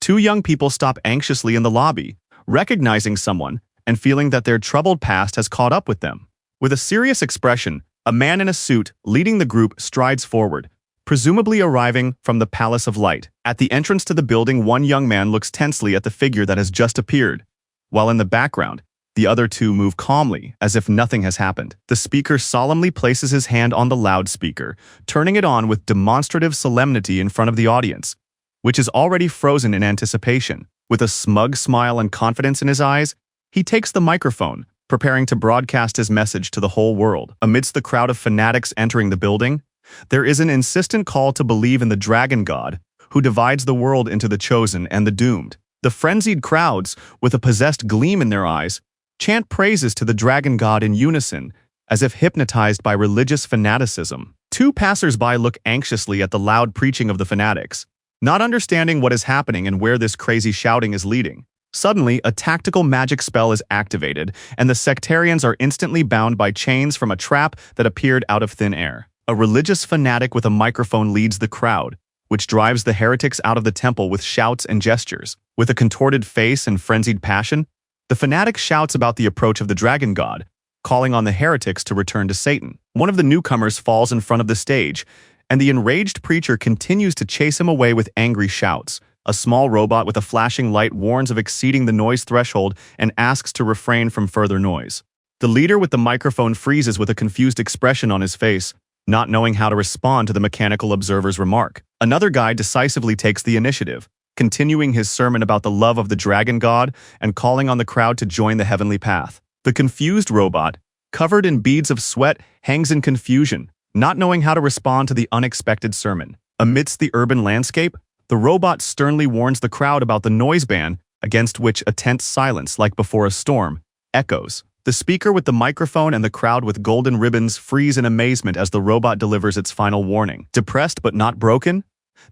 2 young people stop anxiously in the lobby, recognizing someone and feeling that their troubled past has caught up with them. With a serious expression, a man in a suit leading the group strides forward, presumably arriving from the Palace of Light. At the entrance to the building, one young man looks tensely at the figure that has just appeared, while in the background, the other 2 move calmly, as if nothing has happened. The speaker solemnly places his hand on the loudspeaker, turning it on with demonstrative solemnity in front of the audience, which is already frozen in anticipation. With a smug smile and confidence in his eyes, he takes the microphone, preparing to broadcast his message to the whole world. Amidst the crowd of fanatics entering the building, there is an insistent call to believe in the dragon god, who divides the world into the chosen and the doomed. The frenzied crowds, with a possessed gleam in their eyes, chant praises to the dragon god in unison, as if hypnotized by religious fanaticism. 2 passers-by look anxiously at the loud preaching of the fanatics, not understanding what is happening and where this crazy shouting is leading. Suddenly, a tactical magic spell is activated, and the sectarians are instantly bound by chains from a trap that appeared out of thin air. A religious fanatic with a microphone leads the crowd, which drives the heretics out of the temple with shouts and gestures. With a contorted face and frenzied passion, the fanatic shouts about the approach of the dragon god, calling on the heretics to return to Satan. One of the newcomers falls in front of the stage, and the enraged preacher continues to chase him away with angry shouts. A small robot with a flashing light warns of exceeding the noise threshold and asks to refrain from further noise. The leader with the microphone freezes with a confused expression on his face, not knowing how to respond to the mechanical observer's remark. Another guy decisively takes the initiative, continuing his sermon about the love of the dragon god and calling on the crowd to join the heavenly path. The confused robot, covered in beads of sweat, hangs in confusion, not knowing how to respond to the unexpected sermon. Amidst the urban landscape, the robot sternly warns the crowd about the noise ban, against which a tense silence, like before a storm, echoes. The speaker with the microphone and the crowd with golden ribbons freeze in amazement as the robot delivers its final warning. Depressed but not broken,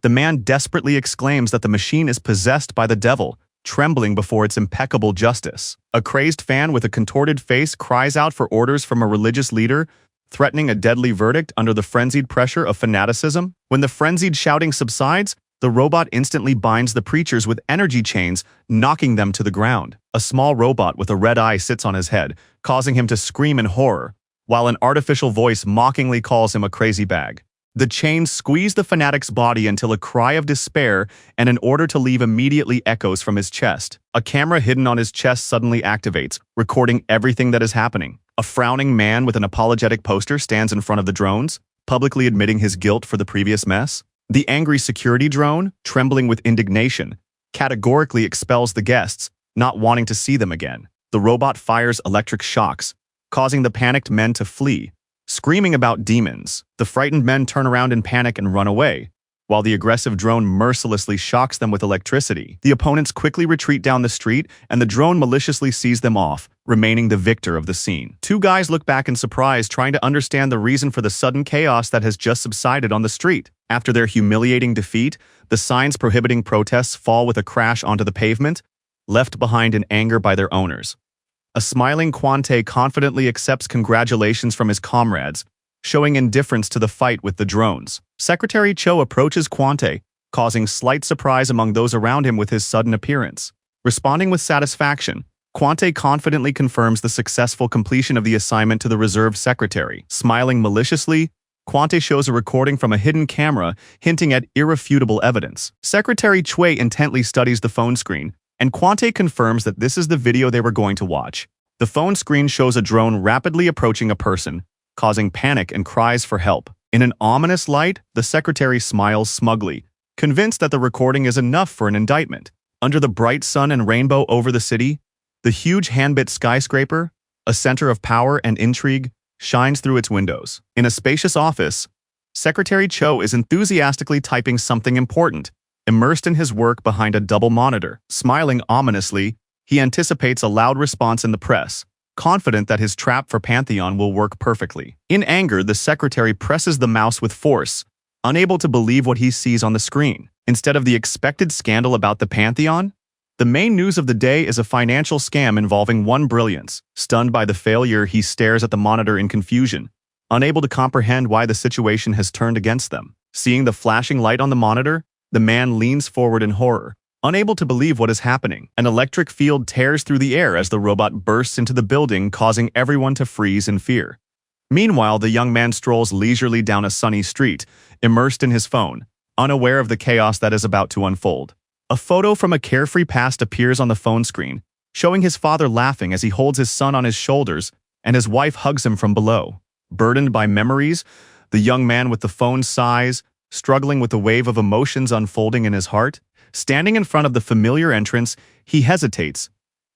the man desperately exclaims that the machine is possessed by the devil, trembling before its impeccable justice. A crazed fan with a contorted face cries out for orders from a religious leader, threatening a deadly verdict under the frenzied pressure of fanaticism. When the frenzied shouting subsides, the robot instantly binds the preachers with energy chains, knocking them to the ground. A small robot with a red eye sits on his head, causing him to scream in horror, while an artificial voice mockingly calls him a crazy bag. The chains squeeze the fanatic's body until a cry of despair and an order to leave immediately echoes from his chest. A camera hidden on his chest suddenly activates, recording everything that is happening. A frowning man with an apologetic poster stands in front of the drones, publicly admitting his guilt for the previous mess. The angry security drone, trembling with indignation, categorically expels the guests, not wanting to see them again. The robot fires electric shocks, causing the panicked men to flee, screaming about demons. The frightened men turn around in panic and run away, while the aggressive drone mercilessly shocks them with electricity. The opponents quickly retreat down the street, and the drone maliciously sees them off, remaining the victor of the scene. Two guys look back in surprise, trying to understand the reason for the sudden chaos that has just subsided on the street. After their humiliating defeat, the signs prohibiting protests fall with a crash onto the pavement, left behind in anger by their owners. A smiling Quante confidently accepts congratulations from his comrades, showing indifference to the fight with the drones. Secretary Cho approaches Quante, causing slight surprise among those around him with his sudden appearance. Responding with satisfaction, Quante confidently confirms the successful completion of the assignment to the reserve secretary. Smiling maliciously, Quante shows a recording from a hidden camera, hinting at irrefutable evidence. Secretary Choi intently studies the phone screen, and Quante confirms that this is the video they were going to watch. The phone screen shows a drone rapidly approaching a person, causing panic and cries for help. In an ominous light, the secretary smiles smugly, convinced that the recording is enough for an indictment. Under the bright sun and rainbow over the city, the huge hand-built skyscraper, a center of power and intrigue, shines through its windows. In a spacious office, Secretary Cho is enthusiastically typing something important, immersed in his work behind a double monitor. Smiling ominously, he anticipates a loud response in the press, confident that his trap for Pantheon will work perfectly. In anger, the secretary presses the mouse with force, unable to believe what he sees on the screen. Instead of the expected scandal about the Pantheon, the main news of the day is a financial scam involving one brilliance. Stunned by the failure, he stares at the monitor in confusion, unable to comprehend why the situation has turned against them. Seeing the flashing light on the monitor, the man leans forward in horror, unable to believe what is happening. An electric field tears through the air as the robot bursts into the building, causing everyone to freeze in fear. Meanwhile, the young man strolls leisurely down a sunny street, immersed in his phone, unaware of the chaos that is about to unfold. A photo from a carefree past appears on the phone screen, showing his father laughing as he holds his son on his shoulders, and his wife hugs him from below. Burdened by memories, the young man with the phone sighs, struggling with the wave of emotions unfolding in his heart. Standing in front of the familiar entrance, he hesitates,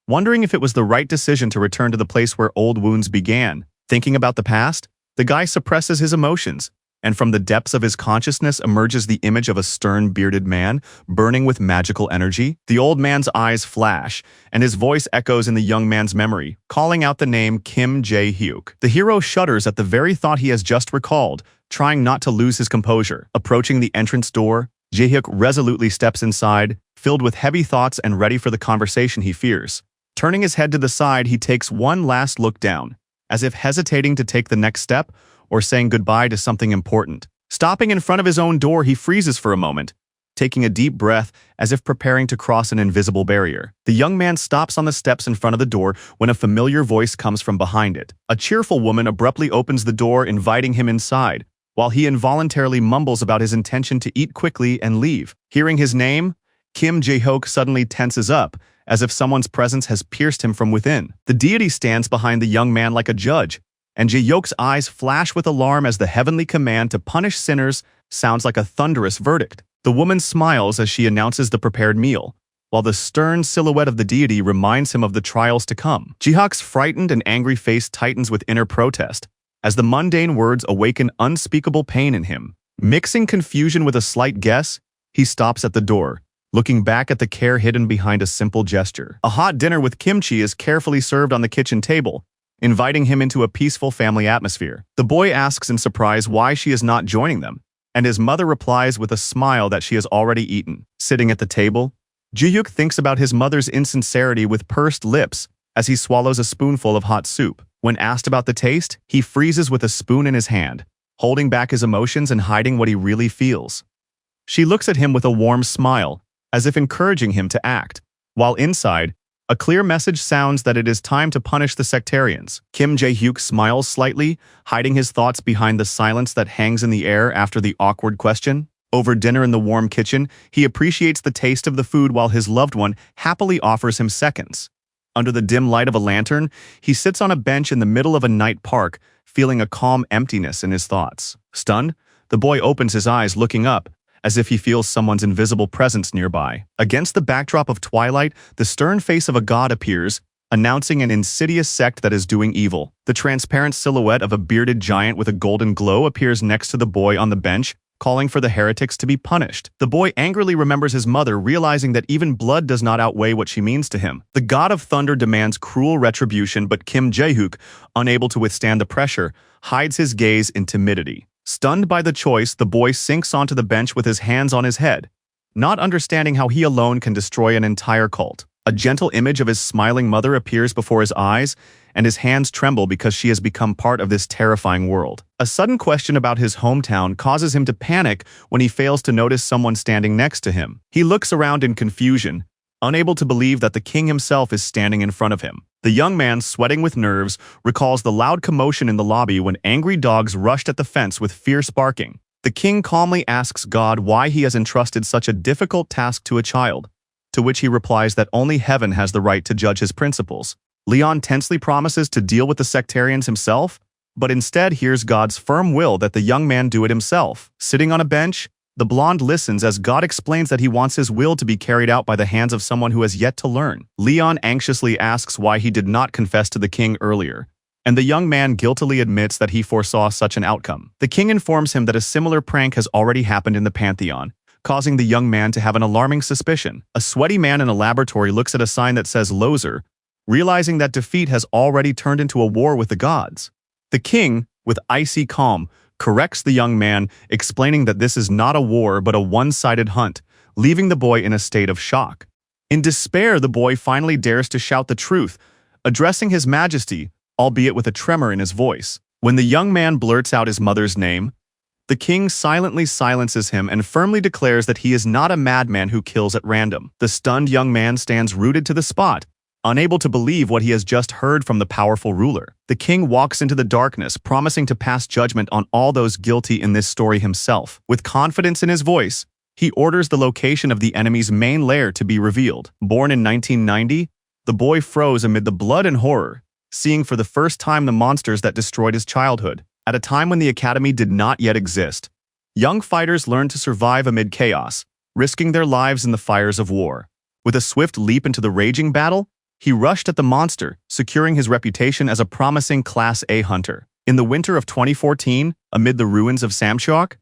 wondering if it was the right decision to return to the place where old wounds began. Thinking about the past, the guy suppresses his emotions, and from the depths of his consciousness emerges the image of a stern, bearded man, burning with magical energy. The old man's eyes flash, and his voice echoes in the young man's memory, calling out the name Kim Jae-hyuk. The hero shudders at the very thought he has just recalled, trying not to lose his composure. Approaching the entrance door, Jae-hyuk resolutely steps inside, filled with heavy thoughts and ready for the conversation he fears. Turning his head to the side, he takes one last look down, as if hesitating to take the next step or saying goodbye to something important. Stopping in front of his own door, he freezes for a moment, taking a deep breath as if preparing to cross an invisible barrier. The young man stops on the steps in front of the door when a familiar voice comes from behind it. A cheerful woman abruptly opens the door, inviting him inside, while he involuntarily mumbles about his intention to eat quickly and leave. Hearing his name, Kim Jae-hyuk suddenly tenses up, as if someone's presence has pierced him from within. The deity stands behind the young man like a judge, and Jae-hyuk's eyes flash with alarm as the heavenly command to punish sinners sounds like a thunderous verdict. The woman smiles as she announces the prepared meal, while the stern silhouette of the deity reminds him of the trials to come. Jae-hyuk's frightened and angry face tightens with inner protest, as the mundane words awaken unspeakable pain in him. Mixing confusion with a slight guess, he stops at the door, looking back at the care hidden behind a simple gesture. A hot dinner with kimchi is carefully served on the kitchen table, inviting him into a peaceful family atmosphere. The boy asks in surprise why she is not joining them, and his mother replies with a smile that she has already eaten. Sitting at the table, Jae-hyuk thinks about his mother's insincerity with pursed lips as he swallows a spoonful of hot soup. When asked about the taste, he freezes with a spoon in his hand, holding back his emotions and hiding what he really feels. She looks at him with a warm smile, as if encouraging him to act, while inside, a clear message sounds that it is time to punish the sectarians. Kim Jae-hyuk smiles slightly, hiding his thoughts behind the silence that hangs in the air after the awkward question. Over dinner in the warm kitchen, he appreciates the taste of the food while his loved one happily offers him seconds. Under the dim light of a lantern, he sits on a bench in the middle of a night park, feeling a calm emptiness in his thoughts. Stunned, the boy opens his eyes, looking up, as if he feels someone's invisible presence nearby. Against the backdrop of twilight, the stern face of a god appears, announcing an insidious sect that is doing evil. The transparent silhouette of a bearded giant with a golden glow appears next to the boy on the bench, calling for the heretics to be punished. The boy angrily remembers his mother, realizing that even blood does not outweigh what she means to him. The god of thunder demands cruel retribution, but Kim Jae-hook, unable to withstand the pressure, hides his gaze in timidity. Stunned by the choice, the boy sinks onto the bench with his hands on his head, not understanding how he alone can destroy an entire cult. A gentle image of his smiling mother appears before his eyes, and his hands tremble because she has become part of this terrifying world. A sudden question about his hometown causes him to panic when he fails to notice someone standing next to him. He looks around in confusion, unable to believe that the king himself is standing in front of him. The young man, sweating with nerves, recalls the loud commotion in the lobby when angry dogs rushed at the fence with fierce barking. The king calmly asks God why he has entrusted such a difficult task to a child, to which he replies that only heaven has the right to judge his principles. Leon tensely promises to deal with the sectarians himself, but instead hears God's firm will that the young man do it himself. Sitting on a bench, the blonde listens as God explains that he wants his will to be carried out by the hands of someone who has yet to learn. Leon anxiously asks why he did not confess to the king earlier, and the young man guiltily admits that he foresaw such an outcome. The king informs him that a similar prank has already happened in the Pantheon, causing the young man to have an alarming suspicion. A sweaty man in a laboratory looks at a sign that says loser, realizing that defeat has already turned into a war with the gods. The king, with icy calm, corrects the young man, explaining that this is not a war but a one-sided hunt, leaving the boy in a state of shock. In despair, the boy finally dares to shout the truth, addressing his majesty, albeit with a tremor in his voice. When the young man blurts out his mother's name, the king silently silences him and firmly declares that he is not a madman who kills at random. The stunned young man stands rooted to the spot, unable to believe what he has just heard from the powerful ruler. The king walks into the darkness, promising to pass judgment on all those guilty in this story himself. With confidence in his voice, he orders the location of the enemy's main lair to be revealed. Born in 1990, the boy froze amid the blood and horror, seeing for the first time the monsters that destroyed his childhood. At a time when the academy did not yet exist, young fighters learned to survive amid chaos, risking their lives in the fires of war. With a swift leap into the raging battle, he rushed at the monster, securing his reputation as a promising Class A hunter. In the winter of 2014, amid the ruins of Samchoak,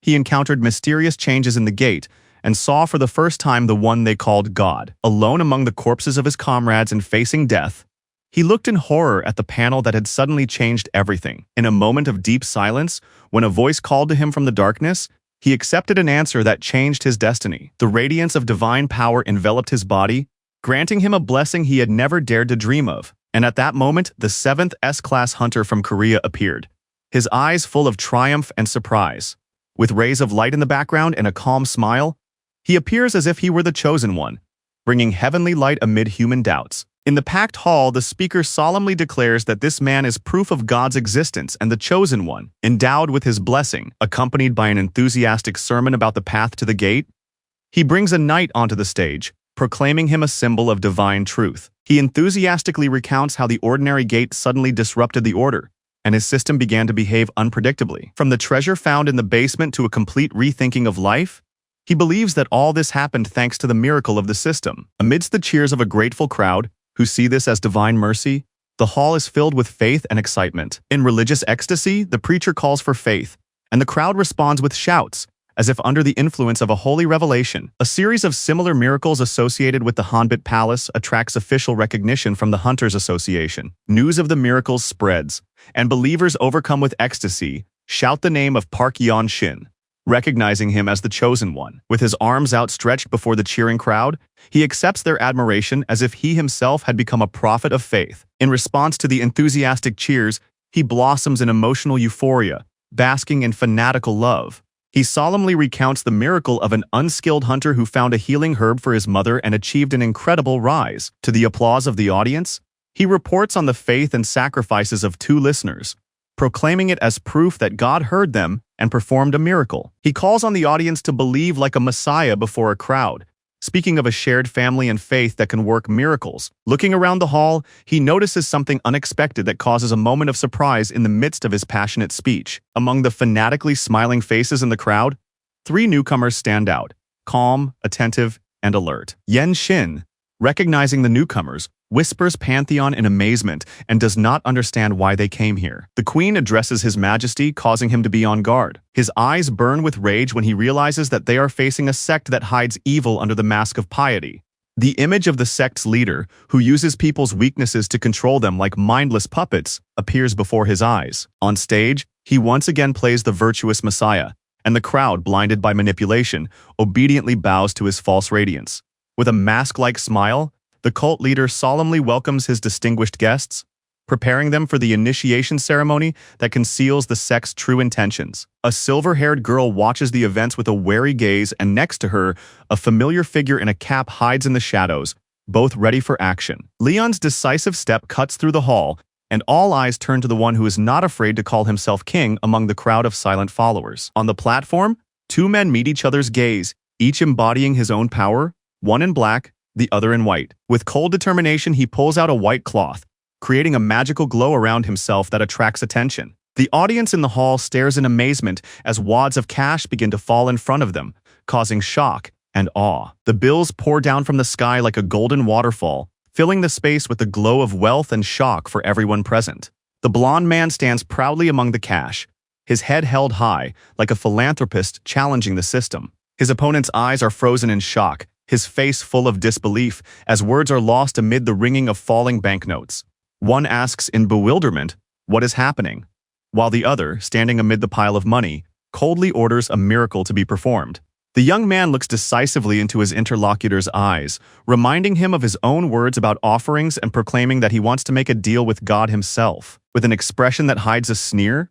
he encountered mysterious changes in the gate and saw for the first time the one they called God. Alone among the corpses of his comrades and facing death, he looked in horror at the panel that had suddenly changed everything. In a moment of deep silence, when a voice called to him from the darkness, he accepted an answer that changed his destiny. The radiance of divine power enveloped his body, granting him a blessing he had never dared to dream of. And at that moment, the 7th S-Class hunter from Korea appeared, his eyes full of triumph and surprise. With rays of light in the background and a calm smile, he appears as if he were the chosen one, bringing heavenly light amid human doubts. In the packed hall, the speaker solemnly declares that this man is proof of God's existence and the chosen one, endowed with his blessing. Accompanied by an enthusiastic sermon about the path to the gate, he brings a knight onto the stage, proclaiming him a symbol of divine truth. He enthusiastically recounts how the ordinary gate suddenly disrupted the order, and his system began to behave unpredictably. From the treasure found in the basement to a complete rethinking of life, he believes that all this happened thanks to the miracle of the system. Amidst the cheers of a grateful crowd, who see this as divine mercy, the hall is filled with faith and excitement. In religious ecstasy, the preacher calls for faith, and the crowd responds with shouts, as if under the influence of a holy revelation. A series of similar miracles associated with the Hanbit Palace attracts official recognition from the Hunters Association. News of the miracles spreads, and believers overcome with ecstasy shout the name of Park Yeon-shin, recognizing him as the chosen one. With his arms outstretched before the cheering crowd, he accepts their admiration as if he himself had become a prophet of faith. In response to the enthusiastic cheers, he blossoms in emotional euphoria, basking in fanatical love. He solemnly recounts the miracle of an unskilled hunter who found a healing herb for his mother and achieved an incredible rise. To the applause of the audience, he reports on the faith and sacrifices of 2 listeners, proclaiming it as proof that God heard them and performed a miracle. He calls on the audience to believe like a Messiah before a crowd, speaking of a shared family and faith that can work miracles. Looking around the hall, he notices something unexpected that causes a moment of surprise in the midst of his passionate speech. Among the fanatically smiling faces in the crowd, 3 newcomers stand out, calm, attentive, and alert. Yen Shin, recognizing the newcomers, whispers Pantheon in amazement and does not understand why they came here. The queen addresses his majesty, causing him to be on guard. His eyes burn with rage when he realizes that they are facing a sect that hides evil under the mask of piety. The image of the sect's leader, who uses people's weaknesses to control them like mindless puppets, appears before his eyes. On stage, he once again plays the virtuous messiah, and the crowd, blinded by manipulation, obediently bows to his false radiance. With a mask-like smile, the cult leader solemnly welcomes his distinguished guests, preparing them for the initiation ceremony that conceals the sect's true intentions. A silver-haired girl watches the events with a wary gaze, and next to her, a familiar figure in a cap hides in the shadows, both ready for action. Leon's decisive step cuts through the hall, and all eyes turn to the one who is not afraid to call himself king among the crowd of silent followers. On the platform, two men meet each other's gaze, each embodying his own power, one in black, the other in white. With cold determination, he pulls out a white cloth, creating a magical glow around himself that attracts attention. The audience in the hall stares in amazement as wads of cash begin to fall in front of them, causing shock and awe. The bills pour down from the sky like a golden waterfall, filling the space with the glow of wealth and shock for everyone present. The blonde man stands proudly among the cash, his head held high, like a philanthropist challenging the system. His opponent's eyes are frozen in shock, his face full of disbelief, as words are lost amid the ringing of falling banknotes. One asks in bewilderment, "What is happening?" While the other, standing amid the pile of money, coldly orders a miracle to be performed. The young man looks decisively into his interlocutor's eyes, reminding him of his own words about offerings and proclaiming that he wants to make a deal with God himself. With an expression that hides a sneer,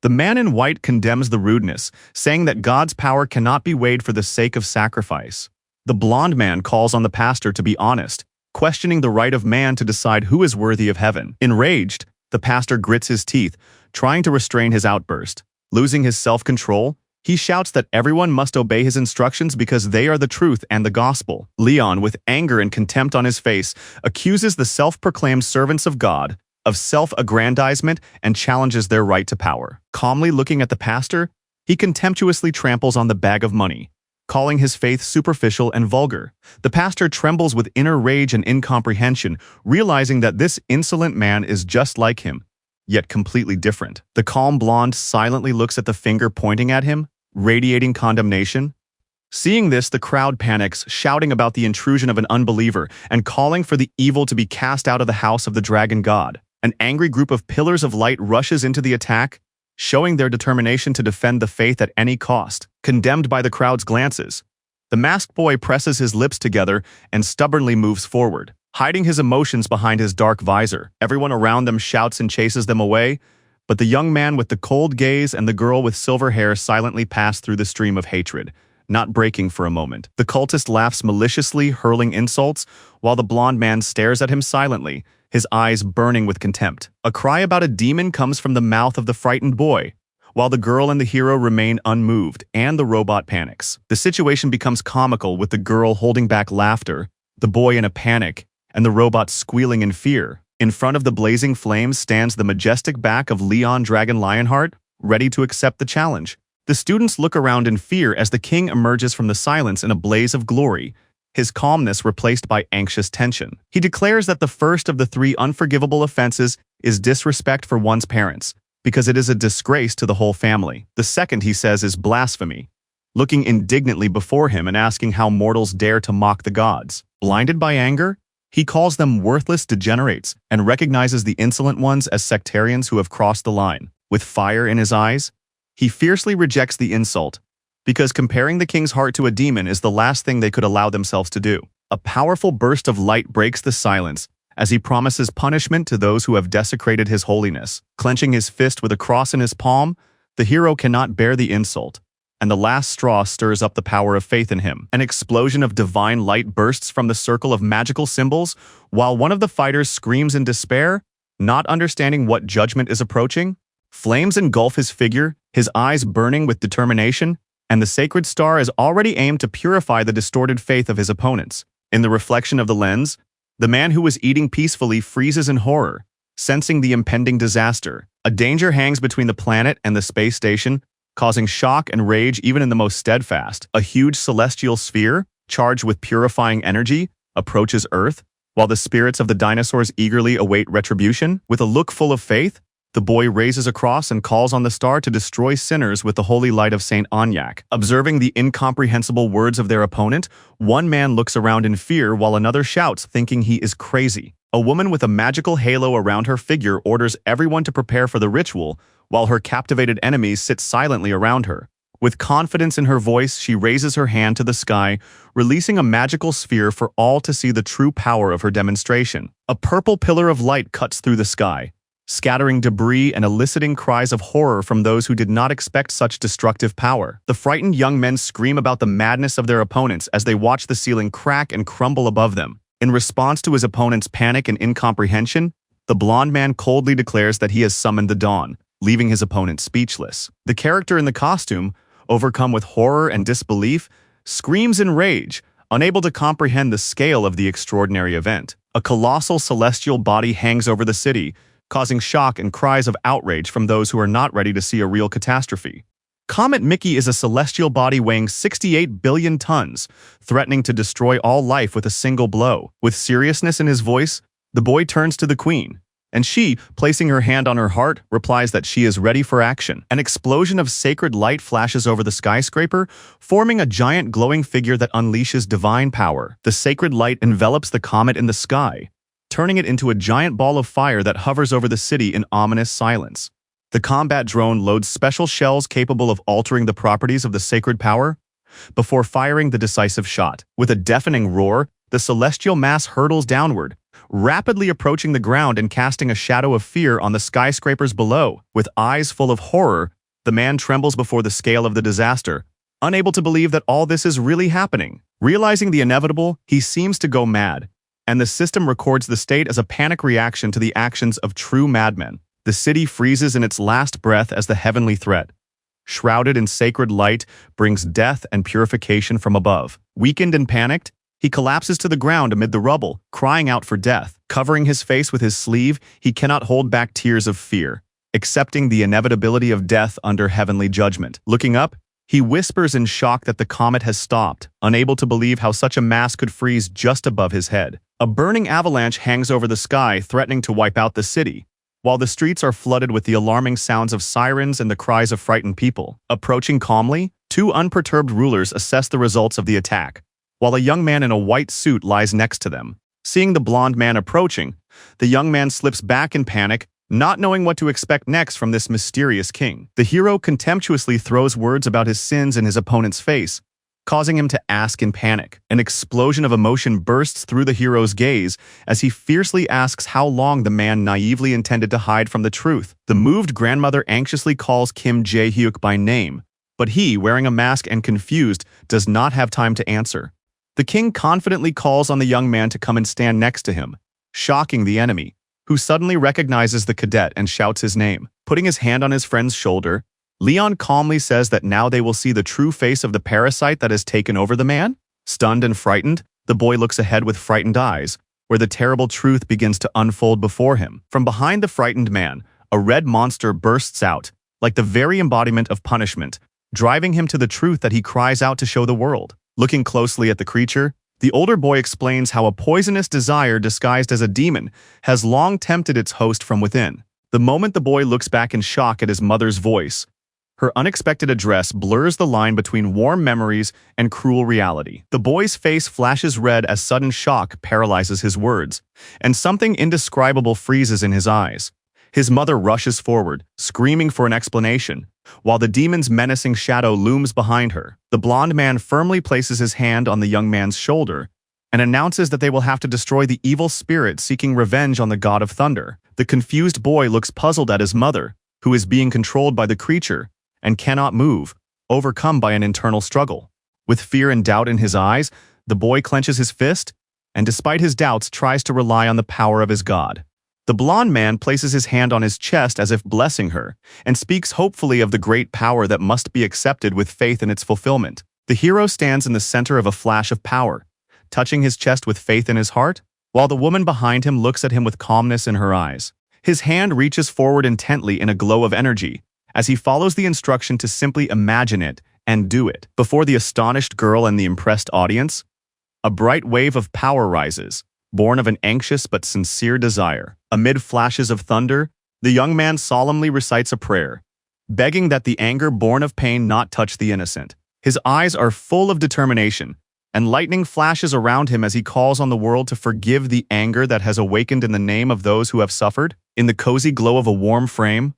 the man in white condemns the rudeness, saying that God's power cannot be weighed for the sake of sacrifice. The blonde man calls on the pastor to be honest, questioning the right of man to decide who is worthy of heaven. Enraged, the pastor grits his teeth, trying to restrain his outburst. Losing his self-control, he shouts that everyone must obey his instructions because they are the truth and the gospel. Leon, with anger and contempt on his face, accuses the self-proclaimed servants of God of self-aggrandizement and challenges their right to power. Calmly looking at the pastor, he contemptuously tramples on the bag of money, calling his faith superficial and vulgar. The pastor trembles with inner rage and incomprehension, realizing that this insolent man is just like him, yet completely different. The calm blonde silently looks at the finger pointing at him, radiating condemnation. Seeing this, the crowd panics, shouting about the intrusion of an unbeliever and calling for the evil to be cast out of the house of the dragon god. An angry group of pillars of light rushes into the attack, showing their determination to defend the faith at any cost. Condemned by the crowd's glances, the masked boy presses his lips together and stubbornly moves forward, hiding his emotions behind his dark visor. Everyone around them shouts and chases them away, but the young man with the cold gaze and the girl with silver hair silently pass through the stream of hatred, not breaking for a moment. The cultist laughs maliciously, hurling insults, while the blonde man stares at him silently, his eyes burning with contempt. A cry about a demon comes from the mouth of the frightened boy, while the girl and the hero remain unmoved, and the robot panics. The situation becomes comical, with the girl holding back laughter, the boy in a panic, and the robot squealing in fear. In front of the blazing flames stands the majestic back of Leon Dragon Lionheart, ready to accept the challenge. The students look around in fear as the king emerges from the silence in a blaze of glory, his calmness replaced by anxious tension. He declares that the first of the three unforgivable offenses is disrespect for one's parents, because it is a disgrace to the whole family. The second, he says, is blasphemy, looking indignantly before him and asking how mortals dare to mock the gods. Blinded by anger, he calls them worthless degenerates and recognizes the insolent ones as sectarians who have crossed the line. With fire in his eyes, he fiercely rejects the insult, because comparing the king's heart to a demon is the last thing they could allow themselves to do. A powerful burst of light breaks the silence as he promises punishment to those who have desecrated his holiness. Clenching his fist with a cross in his palm, the hero cannot bear the insult, and the last straw stirs up the power of faith in him. An explosion of divine light bursts from the circle of magical symbols, while one of the fighters screams in despair, not understanding what judgment is approaching. Flames engulf his figure, his eyes burning with determination, and the sacred star is already aimed to purify the distorted faith of his opponents. In the reflection of the lens, the man who was eating peacefully freezes in horror, sensing the impending disaster. A danger hangs between the planet and the space station, causing shock and rage even in the most steadfast. A huge celestial sphere, charged with purifying energy, approaches Earth, while the spirits of the dinosaurs eagerly await retribution. With a look full of faith, the boy raises a cross and calls on the star to destroy sinners with the holy light of Saint Agnac. Observing the incomprehensible words of their opponent, one man looks around in fear while another shouts, thinking he is crazy. A woman with a magical halo around her figure orders everyone to prepare for the ritual, while her captivated enemies sit silently around her. With confidence in her voice, she raises her hand to the sky, releasing a magical sphere for all to see the true power of her demonstration. A purple pillar of light cuts through the sky, scattering debris and eliciting cries of horror from those who did not expect such destructive power. The frightened young men scream about the madness of their opponents as they watch the ceiling crack and crumble above them. In response to his opponent's panic and incomprehension, the blonde man coldly declares that he has summoned the dawn, leaving his opponent speechless. The character in the costume, overcome with horror and disbelief, screams in rage, unable to comprehend the scale of the extraordinary event. A colossal celestial body hangs over the city, causing shock and cries of outrage from those who are not ready to see a real catastrophe. Comet Mickey is a celestial body weighing 68 billion tons, threatening to destroy all life with a single blow. With seriousness in his voice, the boy turns to the queen, and she, placing her hand on her heart, replies that she is ready for action. An explosion of sacred light flashes over the skyscraper, forming a giant glowing figure that unleashes divine power. The sacred light envelops the comet in the sky, turning it into a giant ball of fire that hovers over the city in ominous silence. The combat drone loads special shells capable of altering the properties of the sacred power before firing the decisive shot. With a deafening roar, the celestial mass hurtles downward, rapidly approaching the ground and casting a shadow of fear on the skyscrapers below. With eyes full of horror, the man trembles before the scale of the disaster, unable to believe that all this is really happening. Realizing the inevitable, he seems to go mad, and the system records the state as a panic reaction to the actions of true madmen. The city freezes in its last breath as the heavenly threat, shrouded in sacred light, brings death and purification from above. Weakened and panicked, he collapses to the ground amid the rubble, crying out for death. Covering his face with his sleeve, he cannot hold back tears of fear, accepting the inevitability of death under heavenly judgment. Looking up, he whispers in shock that the comet has stopped, unable to believe how such a mass could freeze just above his head. A burning avalanche hangs over the sky, threatening to wipe out the city, while the streets are flooded with the alarming sounds of sirens and the cries of frightened people. Approaching calmly, two unperturbed rulers assess the results of the attack, while a young man in a white suit lies next to them. Seeing the blonde man approaching, the young man slips back in panic, not knowing what to expect next from this mysterious king. The hero contemptuously throws words about his sins in his opponent's face, causing him to ask in panic. An explosion of emotion bursts through the hero's gaze as he fiercely asks how long the man naively intended to hide from the truth. The moved grandmother anxiously calls Kim Jae-hyuk by name, but he, wearing a mask and confused, does not have time to answer. The king confidently calls on the young man to come and stand next to him, shocking the enemy, who suddenly recognizes the cadet and shouts his name. Putting his hand on his friend's shoulder, Leon calmly says that now they will see the true face of the parasite that has taken over the man. Stunned and frightened, the boy looks ahead with frightened eyes, where the terrible truth begins to unfold before him. From behind the frightened man, a red monster bursts out, like the very embodiment of punishment, driving him to the truth that he cries out to show the world. Looking closely at the creature, the older boy explains how a poisonous desire disguised as a demon has long tempted its host from within. The moment the boy looks back in shock at his mother's voice, her unexpected address blurs the line between warm memories and cruel reality. The boy's face flashes red as sudden shock paralyzes his words, and something indescribable freezes in his eyes. His mother rushes forward, screaming for an explanation, while the demon's menacing shadow looms behind her. The blonde man firmly places his hand on the young man's shoulder and announces that they will have to destroy the evil spirit seeking revenge on the god of thunder. The confused boy looks puzzled at his mother, who is being controlled by the creature and cannot move, overcome by an internal struggle. With fear and doubt in his eyes, the boy clenches his fist and, despite his doubts, tries to rely on the power of his god. The blonde man places his hand on his chest as if blessing her, and speaks hopefully of the great power that must be accepted with faith in its fulfillment. The hero stands in the center of a flash of power, touching his chest with faith in his heart, while the woman behind him looks at him with calmness in her eyes. His hand reaches forward intently in a glow of energy, as he follows the instruction to simply imagine it and do it. Before the astonished girl and the impressed audience, a bright wave of power rises, born of an anxious but sincere desire. Amid flashes of thunder, the young man solemnly recites a prayer, begging that the anger born of pain not touch the innocent. His eyes are full of determination, and lightning flashes around him as he calls on the world to forgive the anger that has awakened in the name of those who have suffered. In the cozy glow of a warm frame,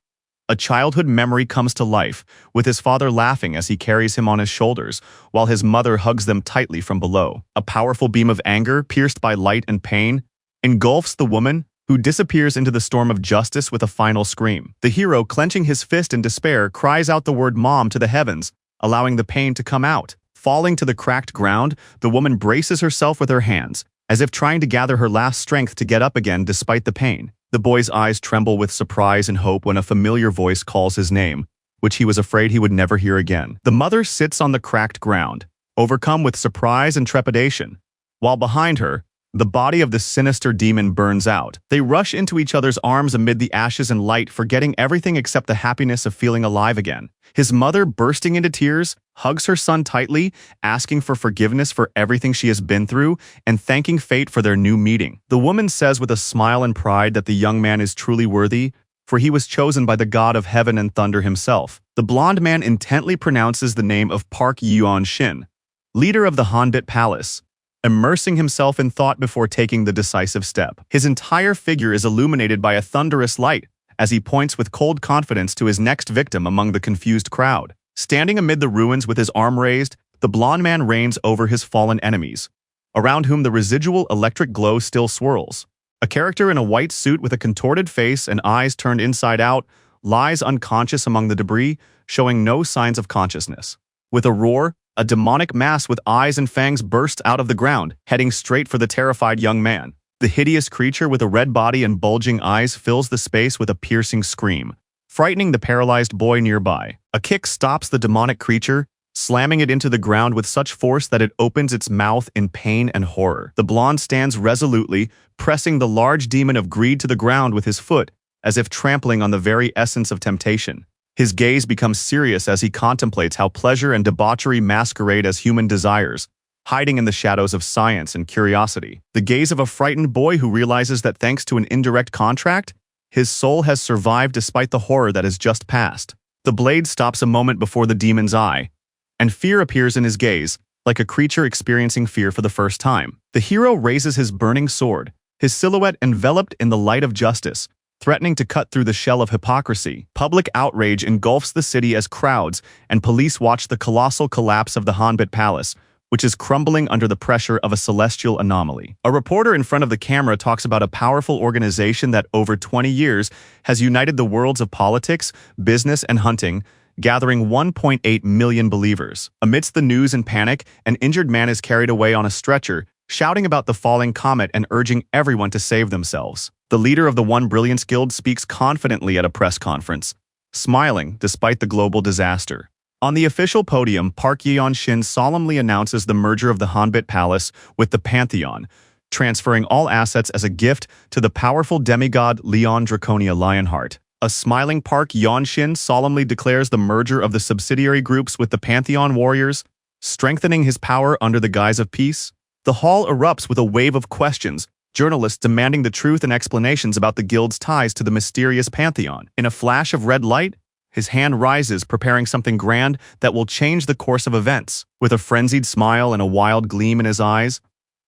a childhood memory comes to life, with his father laughing as he carries him on his shoulders, while his mother hugs them tightly from below. A powerful beam of anger, pierced by light and pain, engulfs the woman, who disappears into the storm of justice with a final scream. The hero, clenching his fist in despair, cries out the word "Mom" to the heavens, allowing the pain to come out. Falling to the cracked ground, the woman braces herself with her hands, as if trying to gather her last strength to get up again despite the pain. The boy's eyes tremble with surprise and hope when a familiar voice calls his name, which he was afraid he would never hear again. The mother sits on the cracked ground, overcome with surprise and trepidation, while behind her, the body of the sinister demon burns out. They rush into each other's arms amid the ashes and light, forgetting everything except the happiness of feeling alive again. His mother, bursting into tears, hugs her son tightly, asking for forgiveness for everything she has been through and thanking fate for their new meeting. The woman says with a smile and pride that the young man is truly worthy, for he was chosen by the god of heaven and thunder himself. The blond man intently pronounces the name of Park Yeon-shin, leader of the Hanbit Palace, immersing himself in thought before taking the decisive step. His entire figure is illuminated by a thunderous light as he points with cold confidence to his next victim among the confused crowd. Standing amid the ruins with his arm raised, the blond man reigns over his fallen enemies, around whom the residual electric glow still swirls. A character in a white suit with a contorted face and eyes turned inside out lies unconscious among the debris, showing no signs of consciousness. With a roar, a demonic mass with eyes and fangs bursts out of the ground, heading straight for the terrified young man. The hideous creature with a red body and bulging eyes fills the space with a piercing scream, frightening the paralyzed boy nearby. A kick stops the demonic creature, slamming it into the ground with such force that it opens its mouth in pain and horror. The blonde stands resolutely, pressing the large demon of greed to the ground with his foot, as if trampling on the very essence of temptation. His gaze becomes serious as he contemplates how pleasure and debauchery masquerade as human desires, hiding in the shadows of science and curiosity. The gaze of a frightened boy who realizes that thanks to an indirect contract, his soul has survived despite the horror that has just passed. The blade stops a moment before the demon's eye, and fear appears in his gaze, like a creature experiencing fear for the first time. The hero raises his burning sword, his silhouette enveloped in the light of justice, threatening to cut through the shell of hypocrisy. Public outrage engulfs the city as crowds and police watch the colossal collapse of the Hanbit Palace, which is crumbling under the pressure of a celestial anomaly. A reporter in front of the camera talks about a powerful organization that over 20 years has united the worlds of politics, business, and hunting, gathering 1.8 million believers. Amidst the news and panic, an injured man is carried away on a stretcher, shouting about the falling comet and urging everyone to save themselves. The leader of the One Brilliance Guild speaks confidently at a press conference, smiling despite the global disaster. On the official podium, Park Yeon-shin solemnly announces the merger of the Hanbit Palace with the Pantheon, transferring all assets as a gift to the powerful demigod Leon Draconia Lionheart. A smiling Park Yeon-shin solemnly declares the merger of the subsidiary groups with the Pantheon warriors, strengthening his power under the guise of peace. The hall erupts with a wave of questions, journalists demanding the truth and explanations about the guild's ties to the mysterious Pantheon. In a flash of red light, his hand rises, preparing something grand that will change the course of events. With a frenzied smile and a wild gleam in his eyes,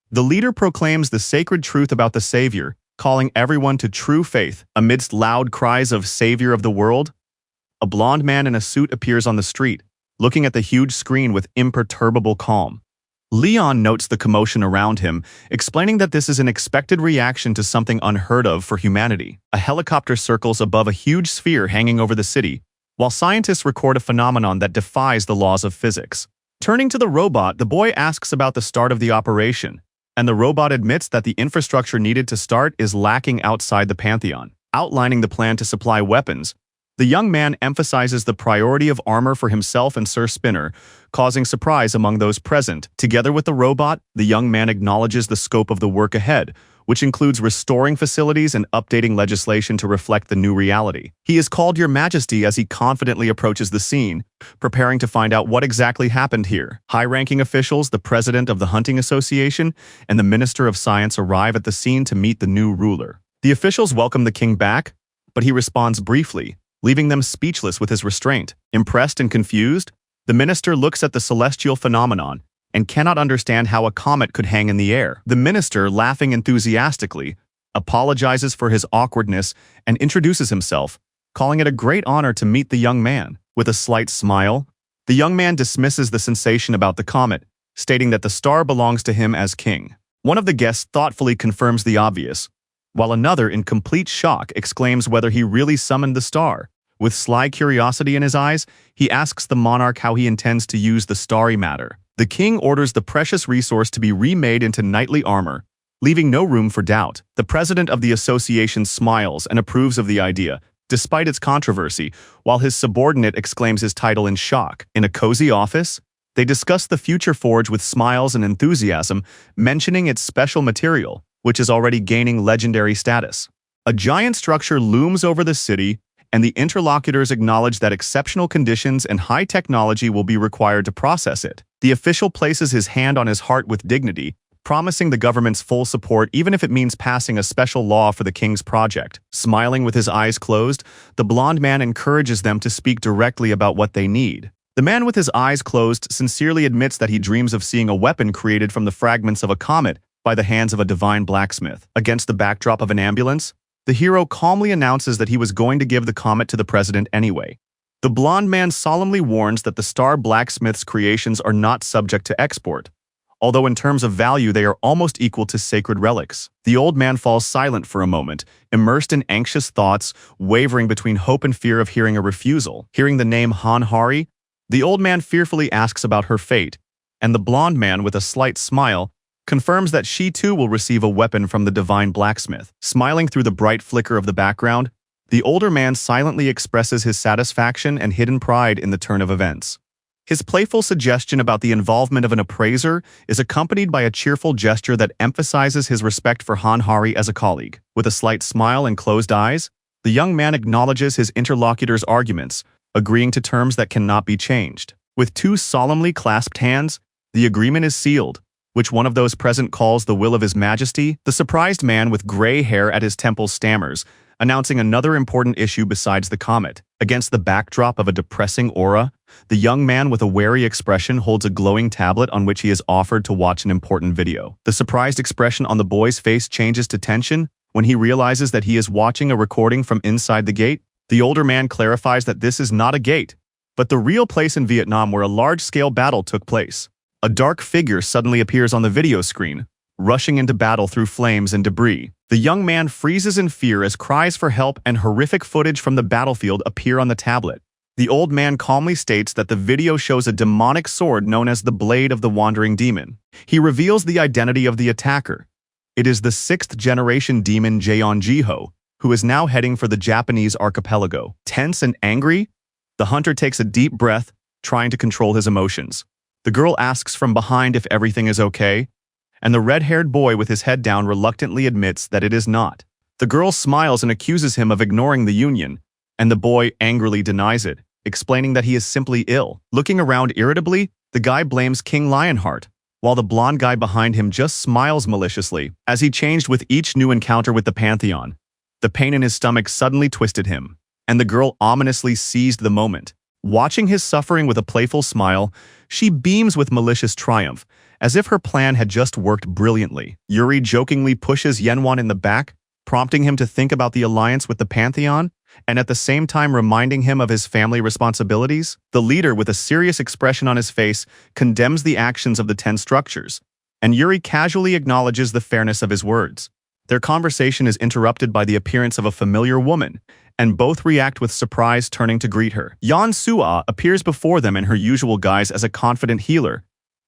the leader proclaims the sacred truth about the Savior, calling everyone to true faith. Amidst loud cries of "Savior of the world," a blond man in a suit appears on the street, looking at the huge screen with imperturbable calm. Leon notes the commotion around him, explaining that this is an expected reaction to something unheard of for humanity. A helicopter circles above a huge sphere hanging over the city, while scientists record a phenomenon that defies the laws of physics. Turning to the robot, the boy asks about the start of the operation, and the robot admits that the infrastructure needed to start is lacking outside the Pantheon. Outlining the plan to supply weapons, the young man emphasizes the priority of armor for himself and Sir Spinner, causing surprise among those present. Together with the robot, the young man acknowledges the scope of the work ahead, which includes restoring facilities and updating legislation to reflect the new reality. He is called Your Majesty as he confidently approaches the scene, preparing to find out what exactly happened here. High-ranking officials, the president of the Hunting Association, and the Minister of Science arrive at the scene to meet the new ruler. The officials welcome the king back, but he responds briefly, leaving them speechless with his restraint. Impressed and confused, the minister looks at the celestial phenomenon and cannot understand how a comet could hang in the air. The minister, laughing enthusiastically, apologizes for his awkwardness and introduces himself, calling it a great honor to meet the young man. With a slight smile, the young man dismisses the sensation about the comet, stating that the star belongs to him as king. One of the guests thoughtfully confirms the obvious, while another, in complete shock, exclaims whether he really summoned the star. With sly curiosity in his eyes, he asks the monarch how he intends to use the starry matter. The king orders the precious resource to be remade into knightly armor, leaving no room for doubt. The president of the association smiles and approves of the idea, despite its controversy, while his subordinate exclaims his title in shock. In a cozy office, they discuss the future forge with smiles and enthusiasm, mentioning its special material, which is already gaining legendary status. A giant structure looms over the city, and the interlocutors acknowledge that exceptional conditions and high technology will be required to process it. The official places his hand on his heart with dignity, promising the government's full support even if it means passing a special law for the king's project. Smiling with his eyes closed, the blonde man encourages them to speak directly about what they need. The man with his eyes closed sincerely admits that he dreams of seeing a weapon created from the fragments of a comet by the hands of a divine blacksmith. Against the backdrop of an ambulance, the hero calmly announces that he was going to give the comet to the president anyway. The blonde man solemnly warns that the star blacksmith's creations are not subject to export, although in terms of value they are almost equal to sacred relics. The old man falls silent for a moment, immersed in anxious thoughts, wavering between hope and fear of hearing a refusal. Hearing the name Hanhari, the old man fearfully asks about her fate, and the blonde man, with a slight smile, confirms that she too will receive a weapon from the divine blacksmith. Smiling through the bright flicker of the background, the older man silently expresses his satisfaction and hidden pride in the turn of events. His playful suggestion about the involvement of an appraiser is accompanied by a cheerful gesture that emphasizes his respect for Hanhari as a colleague. With a slight smile and closed eyes, the young man acknowledges his interlocutor's arguments, agreeing to terms that cannot be changed. With two solemnly clasped hands, the agreement is sealed, which one of those present calls the will of his majesty. The surprised man with gray hair at his temples stammers, announcing another important issue besides the comet. Against the backdrop of a depressing aura, the young man with a wary expression holds a glowing tablet on which he is offered to watch an important video. The surprised expression on the boy's face changes to tension when he realizes that he is watching a recording from inside the gate. The older man clarifies that this is not a gate, but the real place in Vietnam where a large-scale battle took place. A dark figure suddenly appears on the video screen, rushing into battle through flames and debris. The young man freezes in fear as cries for help and horrific footage from the battlefield appear on the tablet. The old man calmly states that the video shows a demonic sword known as the Blade of the Wandering Demon. He reveals the identity of the attacker. It is the 6th-generation demon Jeonjiho, who is now heading for the Japanese archipelago. Tense and angry, the hunter takes a deep breath, trying to control his emotions. The girl asks from behind if everything is okay, and the red-haired boy with his head down reluctantly admits that it is not. The girl smiles and accuses him of ignoring the union, and the boy angrily denies it, explaining that he is simply ill. Looking around irritably, the guy blames King Lionheart, while the blonde guy behind him just smiles maliciously. As he changed with each new encounter with the Pantheon, the pain in his stomach suddenly twisted him, and the girl ominously seized the moment. Watching his suffering with a playful smile, she beams with malicious triumph, as if her plan had just worked brilliantly. Yuri jokingly pushes Yenwan in the back, prompting him to think about the alliance with the Pantheon, and at the same time reminding him of his family responsibilities. The leader, with a serious expression on his face, condemns the actions of the 10 structures, and Yuri casually acknowledges the fairness of his words. Their conversation is interrupted by the appearance of a familiar woman, and both react with surprise, turning to greet her. Yan Sua appears before them in her usual guise as a confident healer,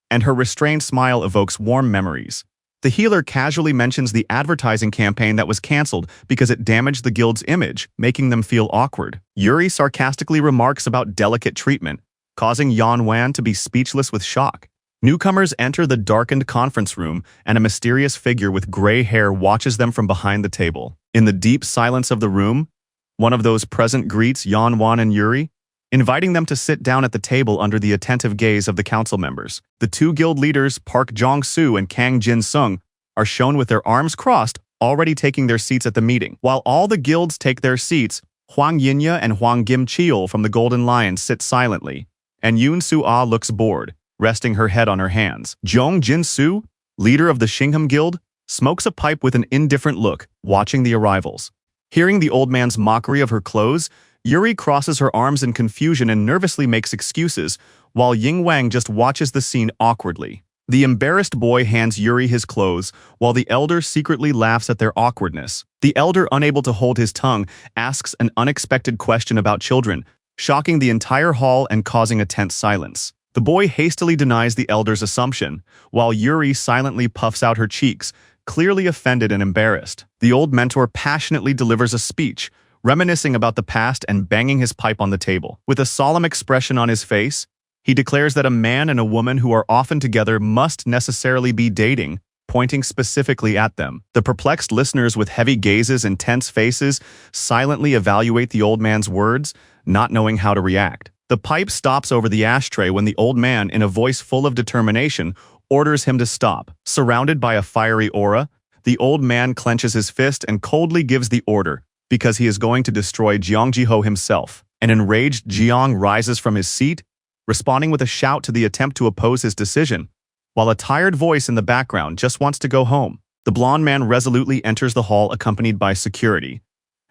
and her restrained smile evokes warm memories. The healer casually mentions the advertising campaign that was cancelled because it damaged the guild's image, making them feel awkward. Yuri sarcastically remarks about delicate treatment, causing Yan Wan to be speechless with shock. Newcomers enter the darkened conference room, and a mysterious figure with gray hair watches them from behind the table. In the deep silence of the room, one of those present greets Yeonwon and Yuri, inviting them to sit down at the table under the attentive gaze of the council members. The two guild leaders, Park Jong-soo and Kang Jin-sung, are shown with their arms crossed, already taking their seats at the meeting. While all the guilds take their seats, Hwang Yinya and Hwang Kim-cheol from the Golden Lion sit silently, and Yoon Soo-ah looks bored, resting her head on her hands. Jong Jin-soo, leader of the Shingham Guild, smokes a pipe with an indifferent look, watching the arrivals. Hearing the old man's mockery of her clothes, Yuri crosses her arms in confusion and nervously makes excuses, while Ying Wang just watches the scene awkwardly. The embarrassed boy hands Yuri his clothes, while the elder secretly laughs at their awkwardness. The elder, unable to hold his tongue, asks an unexpected question about children, shocking the entire hall and causing a tense silence. The boy hastily denies the elder's assumption, while Yuri silently puffs out her cheeks, clearly offended and embarrassed. The old mentor passionately delivers a speech, reminiscing about the past and banging his pipe on the table. With a solemn expression on his face, he declares that a man and a woman who are often together must necessarily be dating, pointing specifically at them. The perplexed listeners with heavy gazes and tense faces silently evaluate the old man's words, not knowing how to react. The pipe stops over the ashtray when the old man, in a voice full of determination, orders him to stop. Surrounded by a fiery aura, the old man clenches his fist and coldly gives the order, because he is going to destroy Jeong Ji-ho himself. An enraged Jeong rises from his seat, responding with a shout to the attempt to oppose his decision, while a tired voice in the background just wants to go home. The blonde man resolutely enters the hall accompanied by security,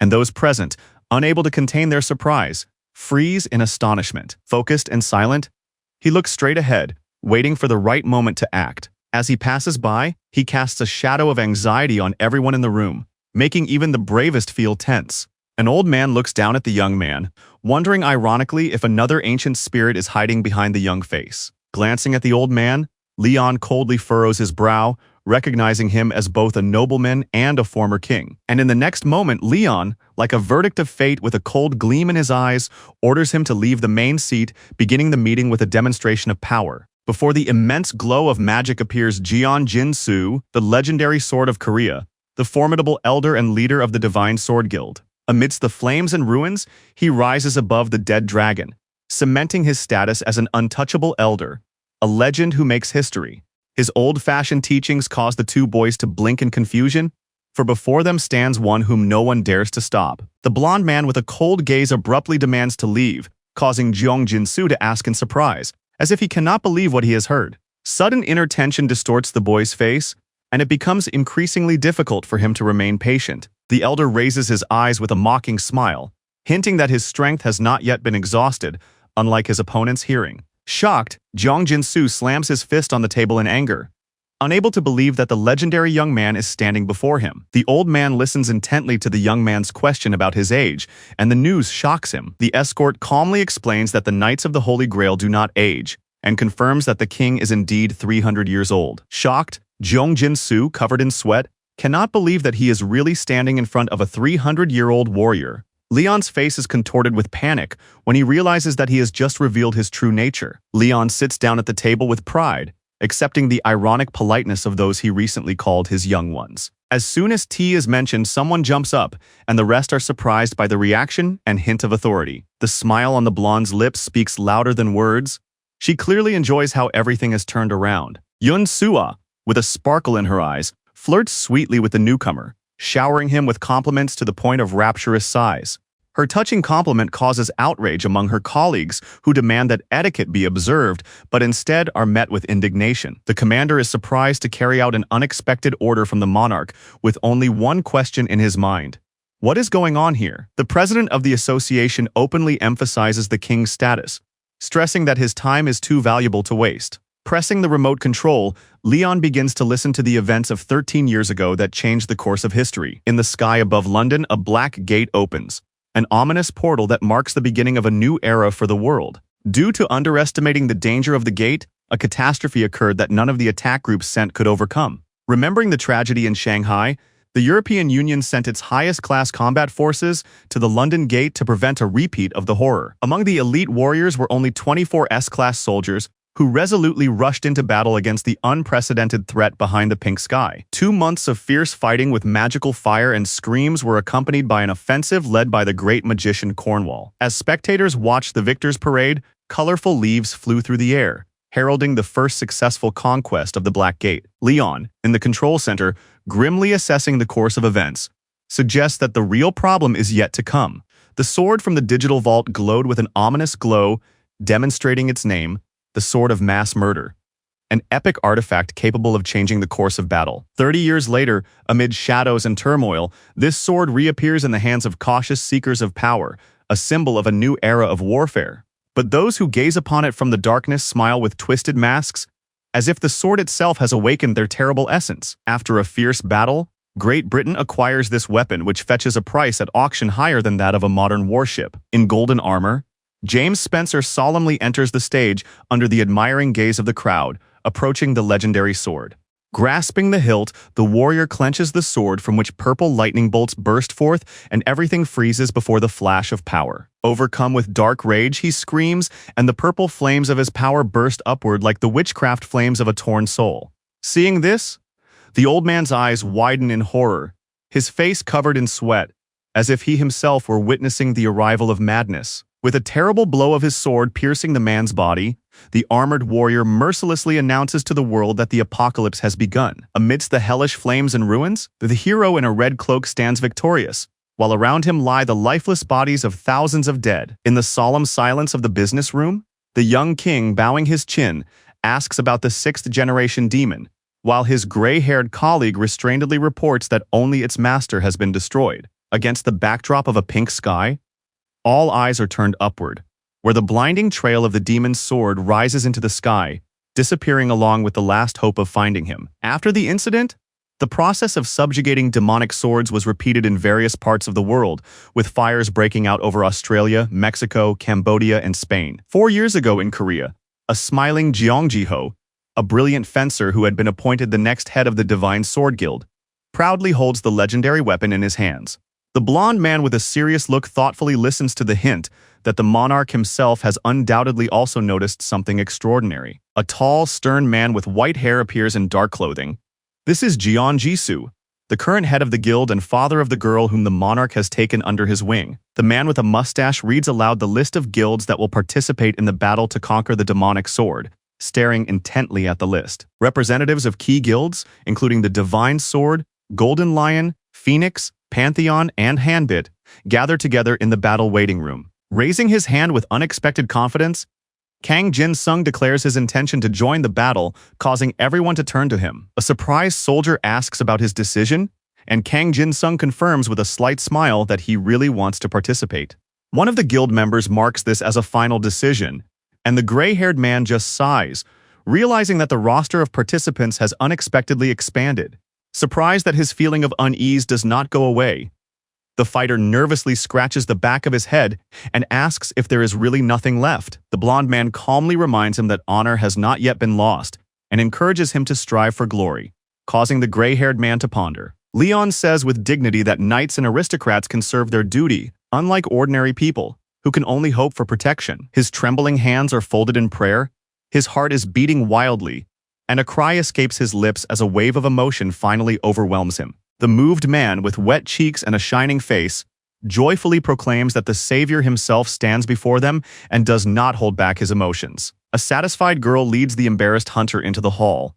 and those present, unable to contain their surprise, freeze in astonishment. Focused and silent, he looks straight ahead, waiting for the right moment to act. As he passes by, he casts a shadow of anxiety on everyone in the room, making even the bravest feel tense. An old man looks down at the young man, wondering ironically if another ancient spirit is hiding behind the young face. Glancing at the old man, Leon coldly furrows his brow, recognizing him as both a nobleman and a former king. And in the next moment, Leon, like a verdict of fate with a cold gleam in his eyes, orders him to leave the main seat, beginning the meeting with a demonstration of power. Before the immense glow of magic appears Jeon Jin-soo, the legendary sword of Korea, the formidable elder and leader of the Divine Sword Guild. Amidst the flames and ruins, he rises above the dead dragon, cementing his status as an untouchable elder, a legend who makes history. His old-fashioned teachings cause the two boys to blink in confusion, for before them stands one whom no one dares to stop. The blonde man with a cold gaze abruptly demands to leave, causing Jeong Jin-soo to ask in surprise, as if he cannot believe what he has heard. Sudden inner tension distorts the boy's face, and it becomes increasingly difficult for him to remain patient. The elder raises his eyes with a mocking smile, hinting that his strength has not yet been exhausted, unlike his opponent's hearing. Shocked, Jeong Jin-soo slams his fist on the table in anger, unable to believe that the legendary young man is standing before him. The old man listens intently to the young man's question about his age, and the news shocks him. The escort calmly explains that the Knights of the Holy Grail do not age, and confirms that the king is indeed 300 years old. Shocked, Jeong Jin-soo, covered in sweat, cannot believe that he is really standing in front of a 300-year-old warrior. Leon's face is contorted with panic when he realizes that he has just revealed his true nature. Leon sits down at the table with pride, accepting the ironic politeness of those he recently called his young ones. As soon as tea is mentioned, someone jumps up, and the rest are surprised by the reaction and hint of authority. The smile on the blonde's lips speaks louder than words. She clearly enjoys how everything has turned around. Yoon Soo-ah, with a sparkle in her eyes, flirts sweetly with the newcomer, showering him with compliments to the point of rapturous sighs. Her touching compliment causes outrage among her colleagues who demand that etiquette be observed, but instead are met with indignation. The commander is surprised to carry out an unexpected order from the monarch with only one question in his mind. What is going on here? The president of the association openly emphasizes the king's status, stressing that his time is too valuable to waste. Pressing the remote control, Leon begins to listen to the events of 13 years ago that changed the course of history. In the sky above London, a black gate opens, an ominous portal that marks the beginning of a new era for the world. Due to underestimating the danger of the gate, a catastrophe occurred that none of the attack groups sent could overcome. Remembering the tragedy in Shanghai, the European Union sent its highest-class combat forces to the London Gate to prevent a repeat of the horror. Among the elite warriors were only 24 S-class soldiers, who resolutely rushed into battle against the unprecedented threat behind the pink sky. 2 months of fierce fighting with magical fire and screams were accompanied by an offensive led by the great magician Cornwall. As spectators watched the victor's parade, colorful leaves flew through the air, heralding the first successful conquest of the Black Gate. Leon, in the control center, grimly assessing the course of events, suggests that the real problem is yet to come. The sword from the digital vault glowed with an ominous glow, demonstrating its name, the Sword of Mass Murder, an epic artifact capable of changing the course of battle. 30 years later, amid shadows and turmoil, this sword reappears in the hands of cautious seekers of power, a symbol of a new era of warfare. But those who gaze upon it from the darkness smile with twisted masks, as if the sword itself has awakened their terrible essence. After a fierce battle, Great Britain acquires this weapon, which fetches a price at auction higher than that of a modern warship. In golden armor, James Spencer solemnly enters the stage under the admiring gaze of the crowd, approaching the legendary sword. Grasping the hilt, the warrior clenches the sword from which purple lightning bolts burst forth and everything freezes before the flash of power. Overcome with dark rage, he screams, and the purple flames of his power burst upward like the witchcraft flames of a torn soul. Seeing this, the old man's eyes widen in horror, his face covered in sweat, as if he himself were witnessing the arrival of madness. With a terrible blow of his sword piercing the man's body, the armored warrior mercilessly announces to the world that the apocalypse has begun. Amidst the hellish flames and ruins, the hero in a red cloak stands victorious, while around him lie the lifeless bodies of thousands of dead. In the solemn silence of the business room, the young king, bowing his chin, asks about the sixth-generation demon, while his gray-haired colleague restrainedly reports that only its master has been destroyed. Against the backdrop of a pink sky, all eyes are turned upward, where the blinding trail of the demon's sword rises into the sky, disappearing along with the last hope of finding him. After the incident, the process of subjugating demonic swords was repeated in various parts of the world, with fires breaking out over Australia, Mexico, Cambodia, and Spain. 4 years ago in Korea, a smiling Jeongji-ho, a brilliant fencer who had been appointed the next head of the Divine Sword Guild, proudly holds the legendary weapon in his hands. The blonde man with a serious look thoughtfully listens to the hint that the monarch himself has undoubtedly also noticed something extraordinary. A tall, stern man with white hair appears in dark clothing. This is Jeon Jisoo, the current head of the guild and father of the girl whom the monarch has taken under his wing. The man with a mustache reads aloud the list of guilds that will participate in the battle to conquer the demonic sword, staring intently at the list. Representatives of key guilds, including the Divine Sword, Golden Lion, Phoenix, Pantheon, and Handbit, gather together in the battle waiting room. Raising his hand with unexpected confidence, Kang Jin-sung declares his intention to join the battle, causing everyone to turn to him. A surprised soldier asks about his decision, and Kang Jin-sung confirms with a slight smile that he really wants to participate. One of the guild members marks this as a final decision, and the gray-haired man just sighs, realizing that the roster of participants has unexpectedly expanded. Surprised that his feeling of unease does not go away, the fighter nervously scratches the back of his head and asks if there is really nothing left. The blonde man calmly reminds him that honor has not yet been lost and encourages him to strive for glory, causing the gray-haired man to ponder. Leon says with dignity that knights and aristocrats can serve their duty, unlike ordinary people, who can only hope for protection. His trembling hands are folded in prayer, his heart is beating wildly, and a cry escapes his lips as a wave of emotion finally overwhelms him. The moved man, with wet cheeks and a shining face, joyfully proclaims that the Savior himself stands before them and does not hold back his emotions. A satisfied girl leads the embarrassed hunter into the hall,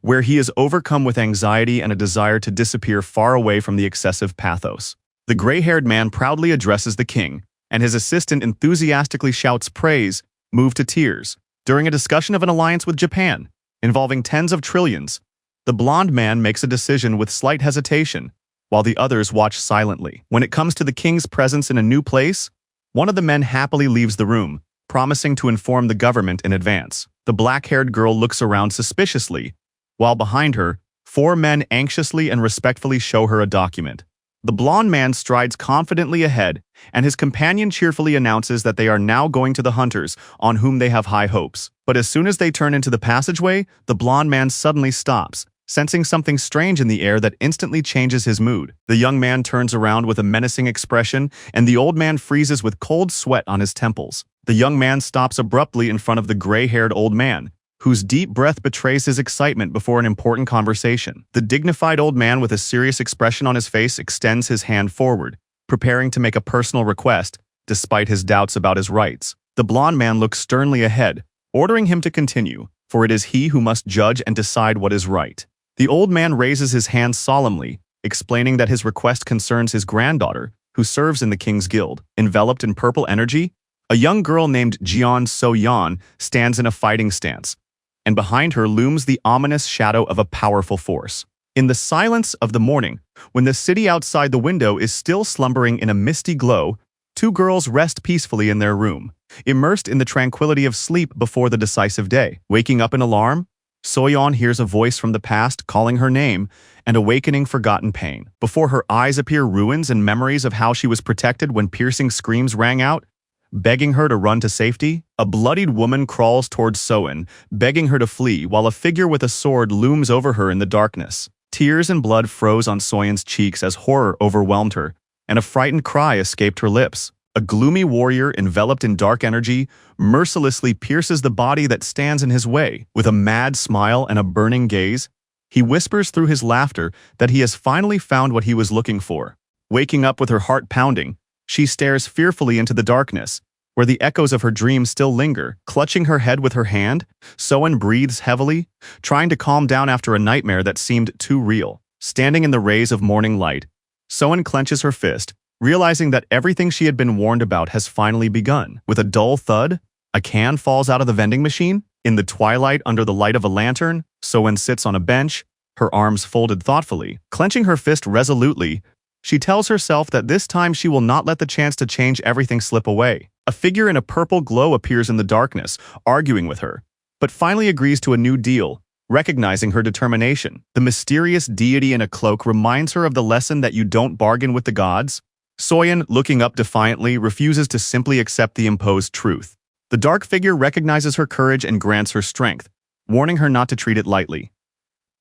where he is overcome with anxiety and a desire to disappear far away from the excessive pathos. The gray-haired man proudly addresses the king, and his assistant enthusiastically shouts praise, moved to tears. During a discussion of an alliance with Japan, involving tens of trillions, the blonde man makes a decision with slight hesitation, while the others watch silently. When it comes to the king's presence in a new place, one of the men happily leaves the room, promising to inform the government in advance. The black-haired girl looks around suspiciously, while behind her, 4 men anxiously and respectfully show her a document. The blonde man strides confidently ahead, and his companion cheerfully announces that they are now going to the hunters, on whom they have high hopes. But as soon as they turn into the passageway, the blonde man suddenly stops, sensing something strange in the air that instantly changes his mood. The young man turns around with a menacing expression, and the old man freezes with cold sweat on his temples. The young man stops abruptly in front of the gray-haired old man, whose deep breath betrays his excitement before an important conversation. The dignified old man with a serious expression on his face extends his hand forward, preparing to make a personal request, despite his doubts about his rights. The blond man looks sternly ahead, ordering him to continue, for it is he who must judge and decide what is right. The old man raises his hand solemnly, explaining that his request concerns his granddaughter, who serves in the king's guild. Enveloped in purple energy, a young girl named Jeon So-yeon stands in a fighting stance, and behind her looms the ominous shadow of a powerful force. In the silence of the morning, when the city outside the window is still slumbering in a misty glow, two girls rest peacefully in their room, immersed in the tranquility of sleep before the decisive day. Waking up in alarm, So-yeon hears a voice from the past calling her name and awakening forgotten pain. Before her eyes appear ruins and memories of how she was protected when piercing screams rang out, begging her to run to safety. A bloodied woman crawls towards So-yeon, begging her to flee, while a figure with a sword looms over her in the darkness. Tears and blood froze on So-yeon's cheeks as horror overwhelmed her, and a frightened cry escaped her lips. A gloomy warrior enveloped in dark energy mercilessly pierces the body that stands in his way. With a mad smile and a burning gaze, he whispers through his laughter that he has finally found what he was looking for. Waking up with her heart pounding, she stares fearfully into the darkness, where the echoes of her dreams still linger. Clutching her head with her hand, So-yeon breathes heavily, trying to calm down after a nightmare that seemed too real. Standing in the rays of morning light, So-yeon clenches her fist, realizing that everything she had been warned about has finally begun. With a dull thud, a can falls out of the vending machine. In the twilight, under the light of a lantern, So-yeon sits on a bench, her arms folded thoughtfully. Clenching her fist resolutely, she tells herself that this time she will not let the chance to change everything slip away. A figure in a purple glow appears in the darkness, arguing with her, but finally agrees to a new deal, recognizing her determination. The mysterious deity in a cloak reminds her of the lesson that you don't bargain with the gods. So-yeon, looking up defiantly, refuses to simply accept the imposed truth. The dark figure recognizes her courage and grants her strength, warning her not to treat it lightly.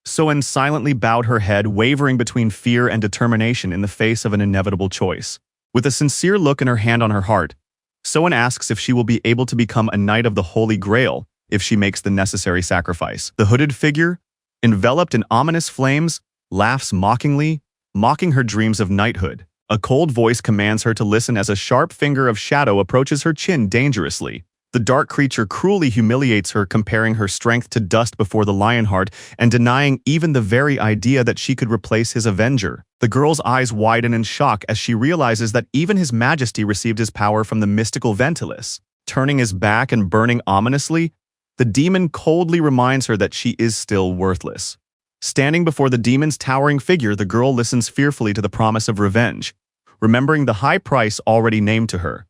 So-yeon silently bowed her head, wavering between fear and determination in the face of an inevitable choice. With a sincere look and her hand on her heart, So-yeon asks if she will be able to become a knight of the Holy Grail if she makes the necessary sacrifice. The hooded figure, enveloped in ominous flames, laughs mockingly, mocking her dreams of knighthood. A cold voice commands her to listen as a sharp finger of shadow approaches her chin dangerously. The dark creature cruelly humiliates her, comparing her strength to dust before the Lionheart and denying even the very idea that she could replace his avenger. The girl's eyes widen in shock as she realizes that even his majesty received his power from the mystical Ventilus. Turning his back and burning ominously, the demon coldly reminds her that she is still worthless. Standing before the demon's towering figure, the girl listens fearfully to the promise of revenge, remembering the high price already named to her.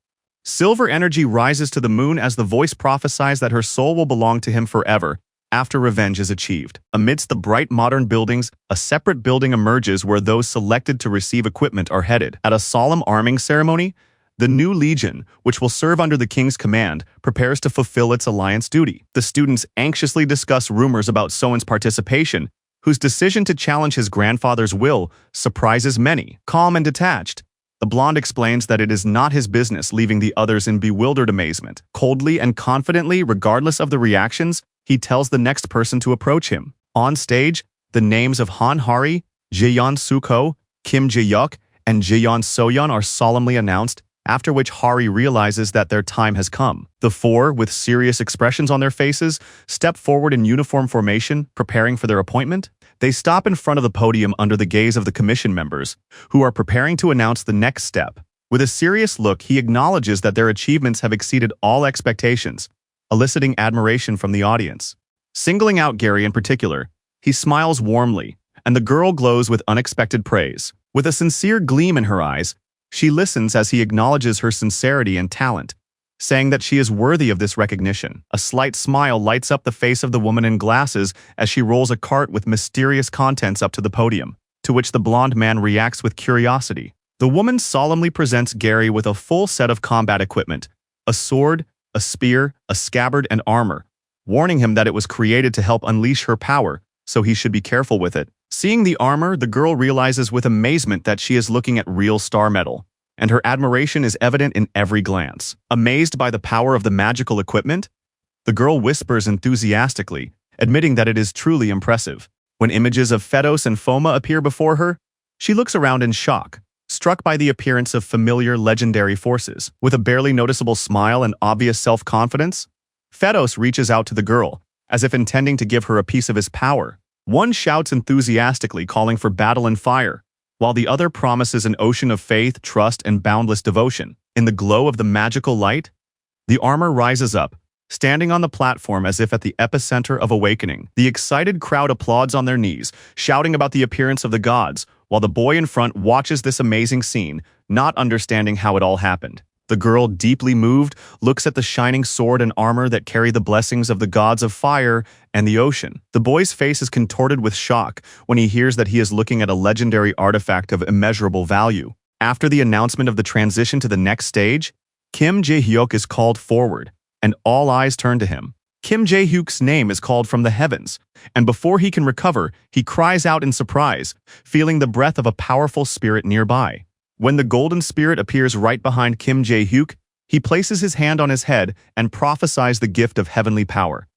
Silver energy rises to the moon as the voice prophesies that her soul will belong to him forever after revenge is achieved. Amidst the bright modern buildings, a separate building emerges where those selected to receive equipment are headed. At a solemn arming ceremony, the new legion, which will serve under the king's command, prepares to fulfill its alliance duty. The students anxiously discuss rumors about So-yeon's participation, whose decision to challenge his grandfather's will surprises many. Calm and detached, the blonde explains that it is not his business, leaving the others in bewildered amazement. Coldly and confidently, regardless of the reactions, he tells the next person to approach him. On stage, the names of Han Hari, Jaeyeon Suko, Kim Jae-yuk, and Jaeyeon So-yeon are solemnly announced, after which Hari realizes that their time has come. The four, with serious expressions on their faces, step forward in uniform formation, preparing for their appointment. They stop in front of the podium under the gaze of the commission members, who are preparing to announce the next step. With a serious look, he acknowledges that their achievements have exceeded all expectations, eliciting admiration from the audience. Singling out Gary in particular, he smiles warmly, and the girl glows with unexpected praise. With a sincere gleam in her eyes, she listens as he acknowledges her sincerity and talent, saying that she is worthy of this recognition. A slight smile lights up the face of the woman in glasses as she rolls a cart with mysterious contents up to the podium, to which the blonde man reacts with curiosity. The woman solemnly presents Gary with a full set of combat equipment, a sword, a spear, a scabbard, and armor, warning him that it was created to help unleash her power, so he should be careful with it. Seeing the armor, the girl realizes with amazement that she is looking at real star metal, and her admiration is evident in every glance. Amazed by the power of the magical equipment, The girl whispers enthusiastically, admitting that it is truly impressive. When images of Phaedos and Foma appear before her, she looks around in shock, struck by the appearance of familiar legendary forces. With a barely noticeable smile and obvious self-confidence, Phaedos reaches out to the girl, as if intending to give her a piece of his power. One shouts enthusiastically, calling for battle and fire, while the other promises an ocean of faith, trust, and boundless devotion. In the glow of the magical light, the armor rises up, standing on the platform as if at the epicenter of awakening. The excited crowd applauds on their knees, shouting about the appearance of the gods, while the boy in front watches this amazing scene, not understanding how it all happened. The girl, deeply moved, looks at the shining sword and armor that carry the blessings of the gods of fire and the ocean. The boy's face is contorted with shock when he hears that he is looking at a legendary artifact of immeasurable value. After the announcement of the transition to the next stage, Kim Jae-hyuk is called forward, and all eyes turn to him. Kim Jae-hyuk's name is called from the heavens, and before he can recover, he cries out in surprise, feeling the breath of a powerful spirit nearby. When the golden spirit appears right behind Kim Jae-hyuk, he places his hand on his head and prophesies the gift of heavenly power,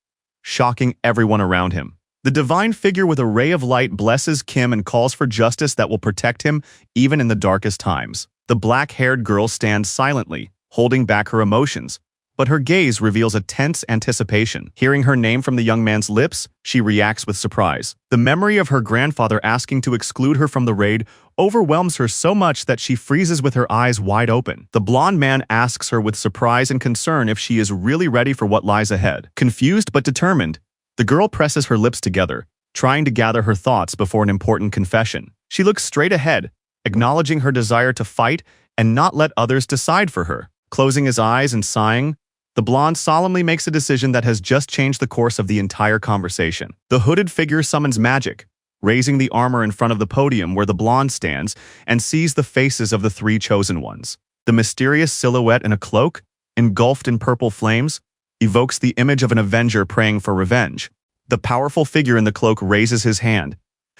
shocking everyone around him. The divine figure with a ray of light blesses Kim and calls for justice that will protect him even in the darkest times. The black-haired girl stands silently, holding back her emotions, but her gaze reveals a tense anticipation. Hearing her name from the young man's lips, she reacts with surprise. The memory of her grandfather asking to exclude her from the raid overwhelms her so much that she freezes with her eyes wide open. The blonde man asks her with surprise and concern if she is really ready for what lies ahead. Confused but determined, the girl presses her lips together, trying to gather her thoughts before an important confession. She looks straight ahead, acknowledging her desire to fight and not let others decide for her. Closing his eyes and sighing, the blonde solemnly makes a decision that has just changed the course of the entire conversation. The hooded figure summons magic, raising the armor in front of the podium where the blonde stands and sees the faces of the three chosen ones. The mysterious silhouette in a cloak, engulfed in purple flames, evokes the image of an avenger praying for revenge. The powerful figure in the cloak raises his hand,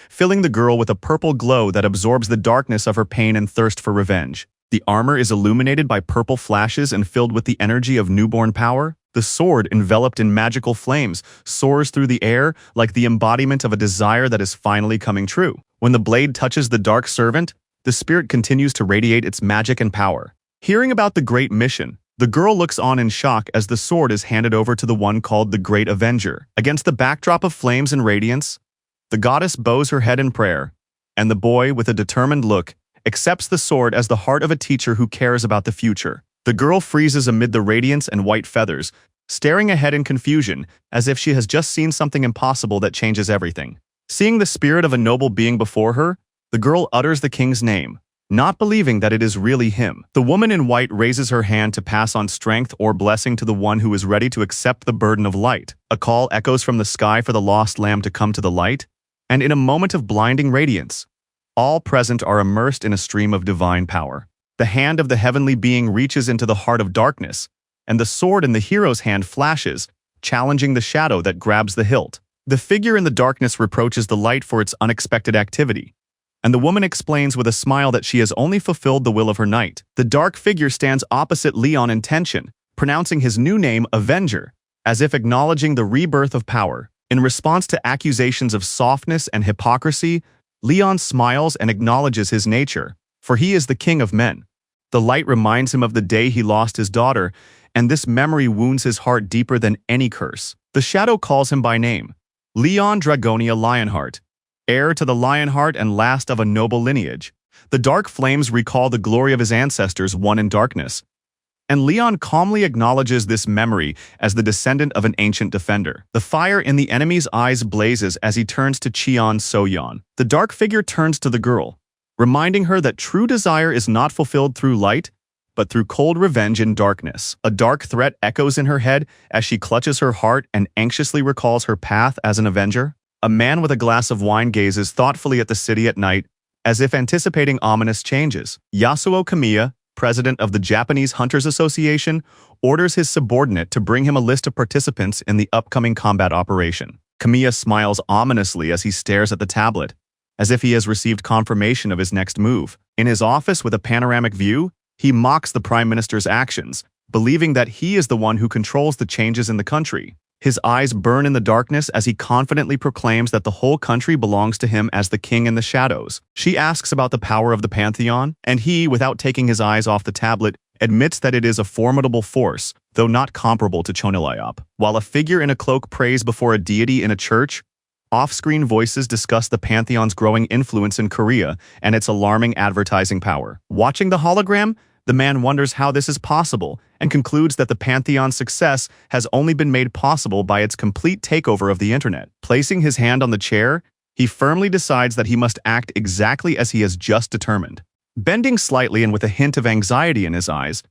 filling the girl with a purple glow that absorbs the darkness of her pain and thirst for revenge. The armor is illuminated by purple flashes and filled with the energy of newborn power. The sword, enveloped in magical flames, soars through the air like the embodiment of a desire that is finally coming true. When the blade touches the dark servant, the spirit continues to radiate its magic and power. Hearing about the great mission, the girl looks on in shock as the sword is handed over to the one called the Great Avenger. Against the backdrop of flames and radiance, the goddess bows her head in prayer, and the boy, with a determined look, accepts the sword as the heart of a teacher who cares about the future. The girl freezes amid the radiance and white feathers, staring ahead in confusion, as if she has just seen something impossible that changes everything. Seeing the spirit of a noble being before her, the girl utters the king's name, not believing that it is really him. The woman in white raises her hand to pass on strength or blessing to the one who is ready to accept the burden of light. A call echoes from the sky for the lost lamb to come to the light, and in a moment of blinding radiance, all present are immersed in a stream of divine power. The hand of the heavenly being reaches into the heart of darkness, and the sword in the hero's hand flashes, challenging the shadow that grabs the hilt. The figure in the darkness reproaches the light for its unexpected activity, and the woman explains with a smile that she has only fulfilled the will of her knight. The dark figure stands opposite Leon in tension, pronouncing his new name Avenger, as if acknowledging the rebirth of power. In response to accusations of softness and hypocrisy, Leon smiles and acknowledges his nature, for he is the king of men. The light reminds him of the day he lost his daughter, and this memory wounds his heart deeper than any curse. The shadow calls him by name, Leon Dragonia Lionheart, heir to the Lionheart and last of a noble lineage. The dark flames recall the glory of his ancestors won in darkness, and Leon calmly acknowledges this memory as the descendant of an ancient defender. The fire in the enemy's eyes blazes as he turns to Cheon So-yeon. The dark figure turns to the girl, reminding her that true desire is not fulfilled through light, but through cold revenge in darkness. A dark threat echoes in her head as she clutches her heart and anxiously recalls her path as an avenger. A man with a glass of wine gazes thoughtfully at the city at night, as if anticipating ominous changes. Yasuo Kamiya, president of the Japanese Hunters Association, orders his subordinate to bring him a list of participants in the upcoming combat operation. Kamiya smiles ominously as he stares at the tablet, as if he has received confirmation of his next move. In his office with a panoramic view, he mocks the Prime Minister's actions, believing that he is the one who controls the changes in the country. His eyes burn in the darkness as he confidently proclaims that the whole country belongs to him as the king in the shadows. She asks about the power of the pantheon, and he, without taking his eyes off the tablet, admits that it is a formidable force, though not comparable to Chonilayop. While a figure in a cloak prays before a deity in a church, off-screen voices discuss the pantheon's growing influence in Korea and its alarming advertising power. Watching the hologram, the man wonders how this is possible and concludes that the pantheon's success has only been made possible by its complete takeover of the internet. Placing his hand on the chair, he firmly decides that he must act exactly as he has just determined. Bending slightly and with a hint of anxiety in his eyes,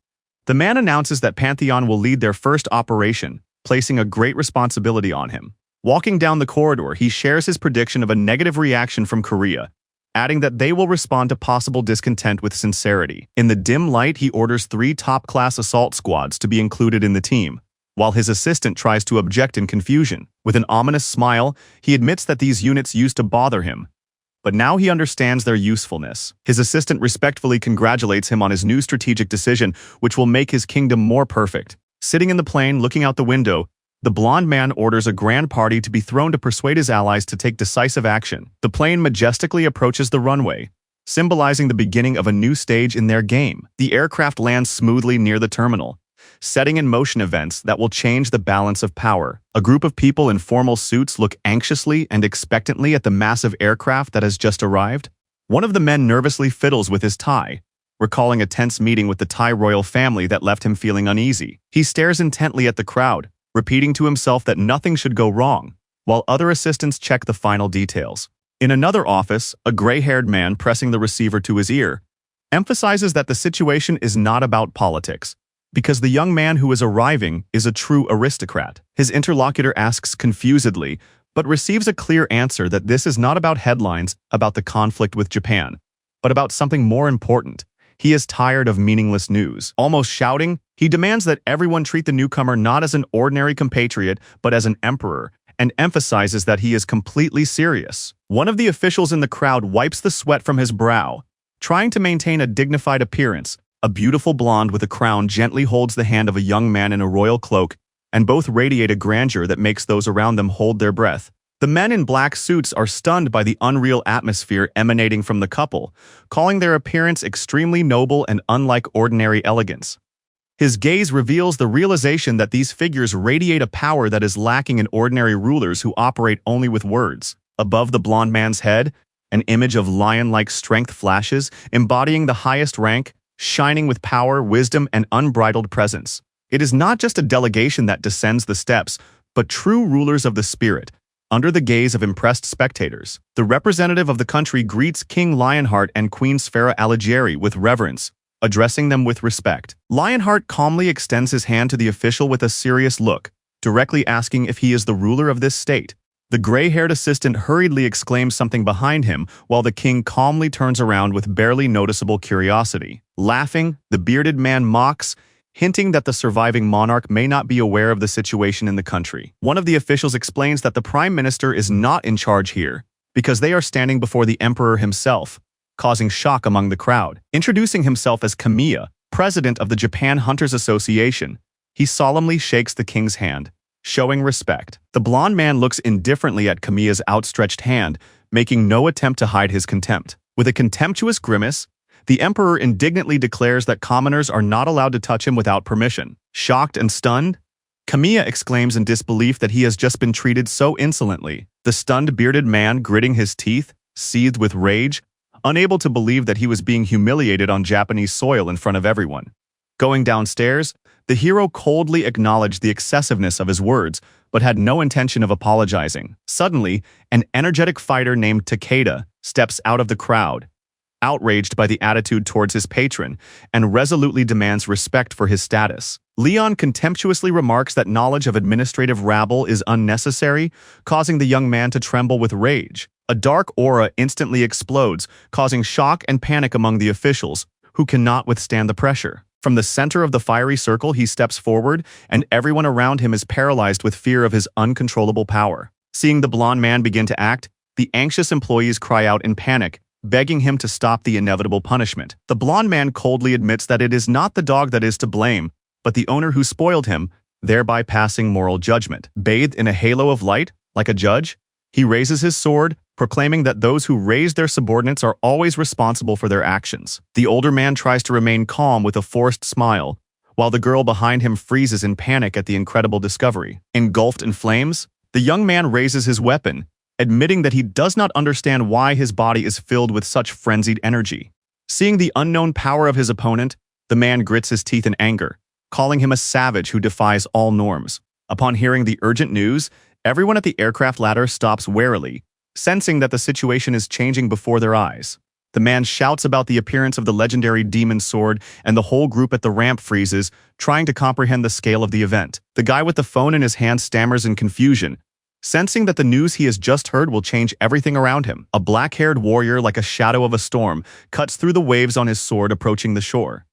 the man announces that Pantheon will lead their first operation, placing a great responsibility on him. Walking down the corridor, he shares his prediction of a negative reaction from Korea, adding that they will respond to possible discontent with sincerity. In the dim light, he orders 3 top-class assault squads to be included in the team, while his assistant tries to object in confusion. With an ominous smile, he admits that these units used to bother him, but now he understands their usefulness. His assistant respectfully congratulates him on his new strategic decision, which will make his kingdom more perfect. Sitting in the plane, looking out the window, the blonde man orders a grand party to be thrown to persuade his allies to take decisive action. The plane majestically approaches the runway, symbolizing the beginning of a new stage in their game. The aircraft lands smoothly near the terminal, setting in motion events that will change the balance of power. A group of people in formal suits look anxiously and expectantly at the massive aircraft that has just arrived. One of the men nervously fiddles with his tie, recalling a tense meeting with the Thai royal family that left him feeling uneasy. He stares intently at the crowd, repeating to himself that nothing should go wrong, while other assistants check the final details. In another office, a gray-haired man pressing the receiver to his ear emphasizes that the situation is not about politics, because the young man who is arriving is a true aristocrat. His interlocutor asks confusedly, but receives a clear answer that this is not about headlines about the conflict with Japan, but about something more important. He is tired of meaningless news. Almost shouting, he demands that everyone treat the newcomer not as an ordinary compatriot, but as an emperor, and emphasizes that he is completely serious. One of the officials in the crowd wipes the sweat from his brow, trying to maintain a dignified appearance. A beautiful blonde with a crown gently holds the hand of a young man in a royal cloak, and both radiate a grandeur that makes those around them hold their breath. The men in black suits are stunned by the unreal atmosphere emanating from the couple, calling their appearance extremely noble and unlike ordinary elegance. His gaze reveals the realization that these figures radiate a power that is lacking in ordinary rulers who operate only with words. Above the blonde man's head, an image of lion-like strength flashes, embodying the highest rank, shining with power, wisdom, and unbridled presence. It is not just a delegation that descends the steps, but true rulers of the spirit, under the gaze of impressed spectators. The representative of the country greets King Lionheart and Queen Sfera Alighieri with reverence, addressing them with respect. Lionheart calmly extends his hand to the official with a serious look, directly asking if he is the ruler of this state. The gray-haired assistant hurriedly exclaims something behind him, while the king calmly turns around with barely noticeable curiosity. Laughing, the bearded man mocks, hinting that the surviving monarch may not be aware of the situation in the country. One of the officials explains that the prime minister is not in charge here, because they are standing before the emperor himself, causing shock among the crowd. Introducing himself as Kamiya, president of the Japan Hunters Association, he solemnly shakes the king's hand, showing respect. The blonde man looks indifferently at Kamiya's outstretched hand, making no attempt to hide his contempt. With a contemptuous grimace, the emperor indignantly declares that commoners are not allowed to touch him without permission. Shocked and stunned, Kamiya exclaims in disbelief that he has just been treated so insolently. The stunned bearded man, gritting his teeth, seethed with rage, unable to believe that he was being humiliated on Japanese soil in front of everyone. Going downstairs, the hero coldly acknowledged the excessiveness of his words, but had no intention of apologizing. Suddenly, an energetic fighter named Takeda steps out of the crowd, outraged by the attitude towards his patron, and resolutely demands respect for his status. Leon contemptuously remarks that knowledge of administrative rabble is unnecessary, causing the young man to tremble with rage. A dark aura instantly explodes, causing shock and panic among the officials, who cannot withstand the pressure. From the center of the fiery circle, he steps forward, and everyone around him is paralyzed with fear of his uncontrollable power. Seeing the blonde man begin to act, the anxious employees cry out in panic, begging him to stop the inevitable punishment. The blonde man coldly admits that it is not the dog that is to blame, but the owner who spoiled him, thereby passing moral judgment. Bathed in a halo of light, like a judge, he raises his sword, proclaiming that those who raise their subordinates are always responsible for their actions. The older man tries to remain calm with a forced smile, while the girl behind him freezes in panic at the incredible discovery. Engulfed in flames, the young man raises his weapon, admitting that he does not understand why his body is filled with such frenzied energy. Seeing the unknown power of his opponent, the man grits his teeth in anger, calling him a savage who defies all norms. Upon hearing the urgent news, everyone at the aircraft ladder stops warily, sensing that the situation is changing before their eyes. The man shouts about the appearance of the legendary demon sword, and the whole group at the ramp freezes, trying to comprehend the scale of the event. The guy with the phone in his hand stammers in confusion, sensing that the news he has just heard will change everything around him. A black-haired warrior like a shadow of a storm cuts through the waves on his sword approaching the shore.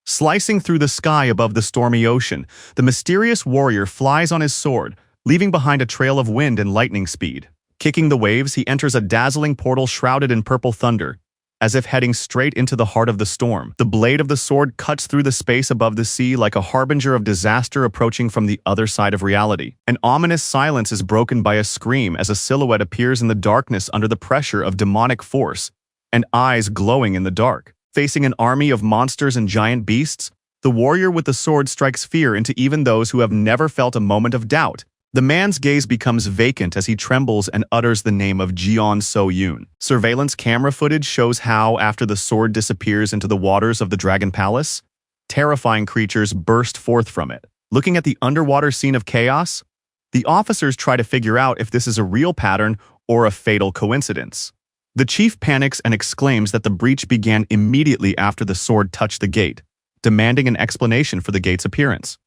Slicing through the sky above the stormy ocean, the mysterious warrior flies on his sword, leaving behind a trail of wind and lightning speed. Kicking the waves, he enters a dazzling portal shrouded in purple thunder, as if heading straight into the heart of the storm. The blade of the sword cuts through the space above the sea like a harbinger of disaster approaching from the other side of reality. An ominous silence is broken by a scream as a silhouette appears in the darkness under the pressure of demonic force, and eyes glowing in the dark. Facing an army of monsters and giant beasts, the warrior with the sword strikes fear into even those who have never felt a moment of doubt. The man's gaze becomes vacant as he trembles and utters the name of Jeon So-yoon. Surveillance camera footage shows how, after the sword disappears into the waters of the Dragon Palace, terrifying creatures burst forth from it. Looking at the underwater scene of chaos, the officers try to figure out if this is a real pattern or a fatal coincidence. The chief panics and exclaims that the breach began immediately after the sword touched the gate, demanding an explanation for the gate's appearance.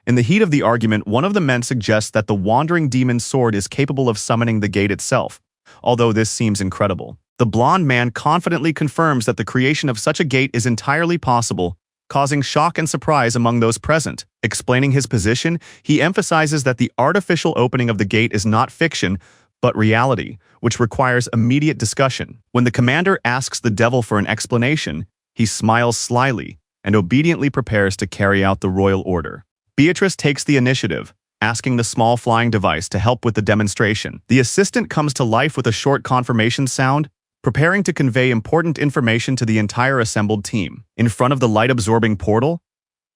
In the heat of the argument, one of the men suggests that the wandering demon sword is capable of summoning the gate itself, although this seems incredible. The blonde man confidently confirms that the creation of such a gate is entirely possible, causing shock and surprise among those present. Explaining his position, he emphasizes that the artificial opening of the gate is not fiction, but reality, which requires immediate discussion. When the commander asks the devil for an explanation, he smiles slyly and obediently prepares to carry out the royal order. Beatrice takes the initiative, asking the small flying device to help with the demonstration. The assistant comes to life with a short confirmation sound, preparing to convey important information to the entire assembled team. In front of the light-absorbing portal,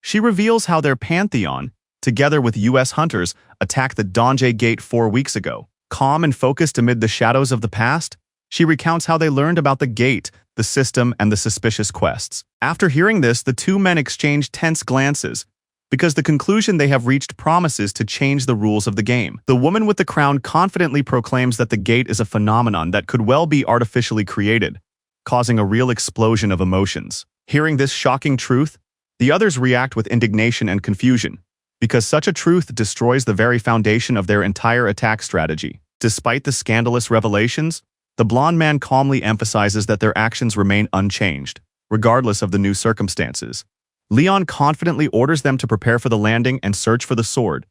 she reveals how their pantheon, together with U.S. hunters, attacked the Donje Gate 4 weeks ago. Calm and focused amid the shadows of the past, she recounts how they learned about the gate, the system, and the suspicious quests. After hearing this, the two men exchange tense glances, because the conclusion they have reached promises to change the rules of the game. The woman with the crown confidently proclaims that the gate is a phenomenon that could well be artificially created, causing a real explosion of emotions. Hearing this shocking truth, the others react with indignation and confusion, because such a truth destroys the very foundation of their entire attack strategy. Despite the scandalous revelations, the blonde man calmly emphasizes that their actions remain unchanged, regardless of the new circumstances. Leon confidently orders them to prepare for the landing and search for the sword,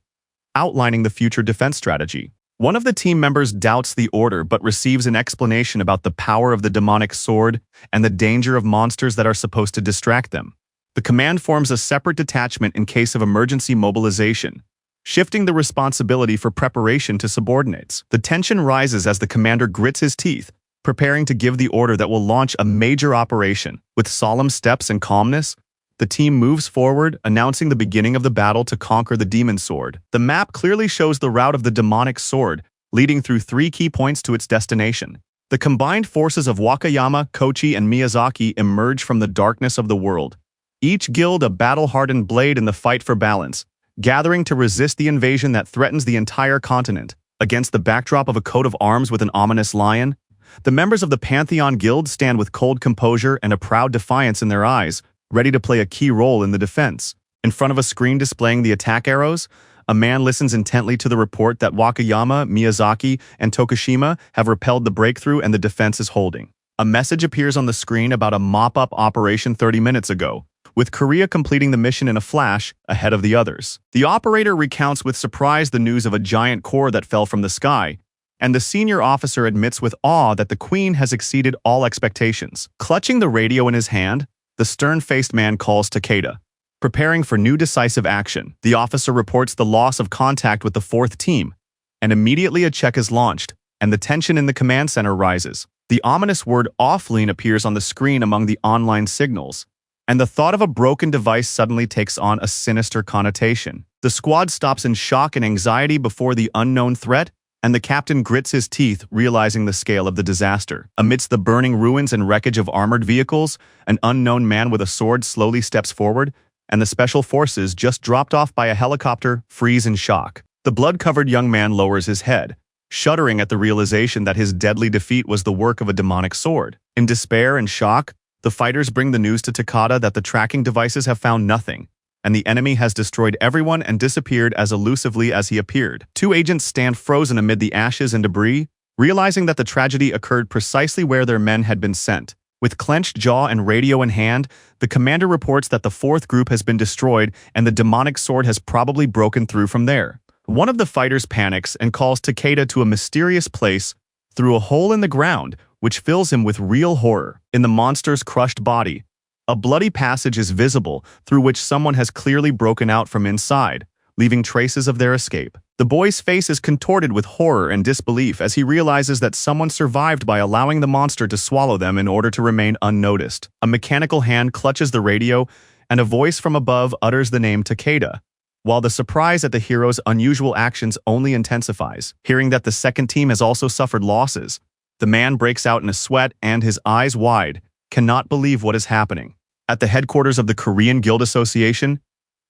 outlining the future defense strategy. One of the team members doubts the order but receives an explanation about the power of the demonic sword and the danger of monsters that are supposed to distract them. The command forms a separate detachment in case of emergency mobilization, shifting the responsibility for preparation to subordinates. The tension rises as the commander grits his teeth, preparing to give the order that will launch a major operation. With solemn steps and calmness, the team moves forward, announcing the beginning of the battle to conquer the demon sword. The map clearly shows the route of the demonic sword, leading through 3 key points to its destination. The combined forces of Wakayama, Kochi, and Miyazaki emerge from the darkness of the world, each guild a battle-hardened blade in the fight for balance, gathering to resist the invasion that threatens the entire continent. Against the backdrop of a coat of arms with an ominous lion, the members of the Pantheon Guild stand with cold composure and a proud defiance in their eyes, ready to play a key role in the defense. In front of a screen displaying the attack arrows, a man listens intently to the report that Wakayama, Miyazaki, and Tokushima have repelled the breakthrough and the defense is holding. A message appears on the screen about a mop-up operation 30 minutes ago, with Korea completing the mission in a flash ahead of the others. The operator recounts with surprise the news of a giant core that fell from the sky, and the senior officer admits with awe that the Queen has exceeded all expectations. Clutching the radio in his hand, the stern-faced man calls Takeda, preparing for new decisive action. The officer reports the loss of contact with the fourth team, and immediately a check is launched, and the tension in the command center rises. The ominous word offline appears on the screen among the online signals, and the thought of a broken device suddenly takes on a sinister connotation. The squad stops in shock and anxiety before the unknown threat, and the captain grits his teeth, realizing the scale of the disaster. Amidst the burning ruins and wreckage of armored vehicles, an unknown man with a sword slowly steps forward, and the special forces, just dropped off by a helicopter, freeze in shock. The blood-covered young man lowers his head, shuddering at the realization that his deadly defeat was the work of a demonic sword. In despair and shock, the fighters bring the news to Takada that the tracking devices have found nothing, and the enemy has destroyed everyone and disappeared as elusively as he appeared. Two agents stand frozen amid the ashes and debris, realizing that the tragedy occurred precisely where their men had been sent. With clenched jaw and radio in hand, the commander reports that the fourth group has been destroyed and the demonic sword has probably broken through from there. One of the fighters panics and calls Takeda to a mysterious place through a hole in the ground, which fills him with real horror. In the monster's crushed body, a bloody passage is visible through which someone has clearly broken out from inside, leaving traces of their escape. The boy's face is contorted with horror and disbelief as he realizes that someone survived by allowing the monster to swallow them in order to remain unnoticed. A mechanical hand clutches the radio, and a voice from above utters the name Takeda, while the surprise at the hero's unusual actions only intensifies. Hearing that the second team has also suffered losses, the man breaks out in a sweat and, his eyes wide, cannot believe what is happening. At the headquarters of the Korean Guild Association,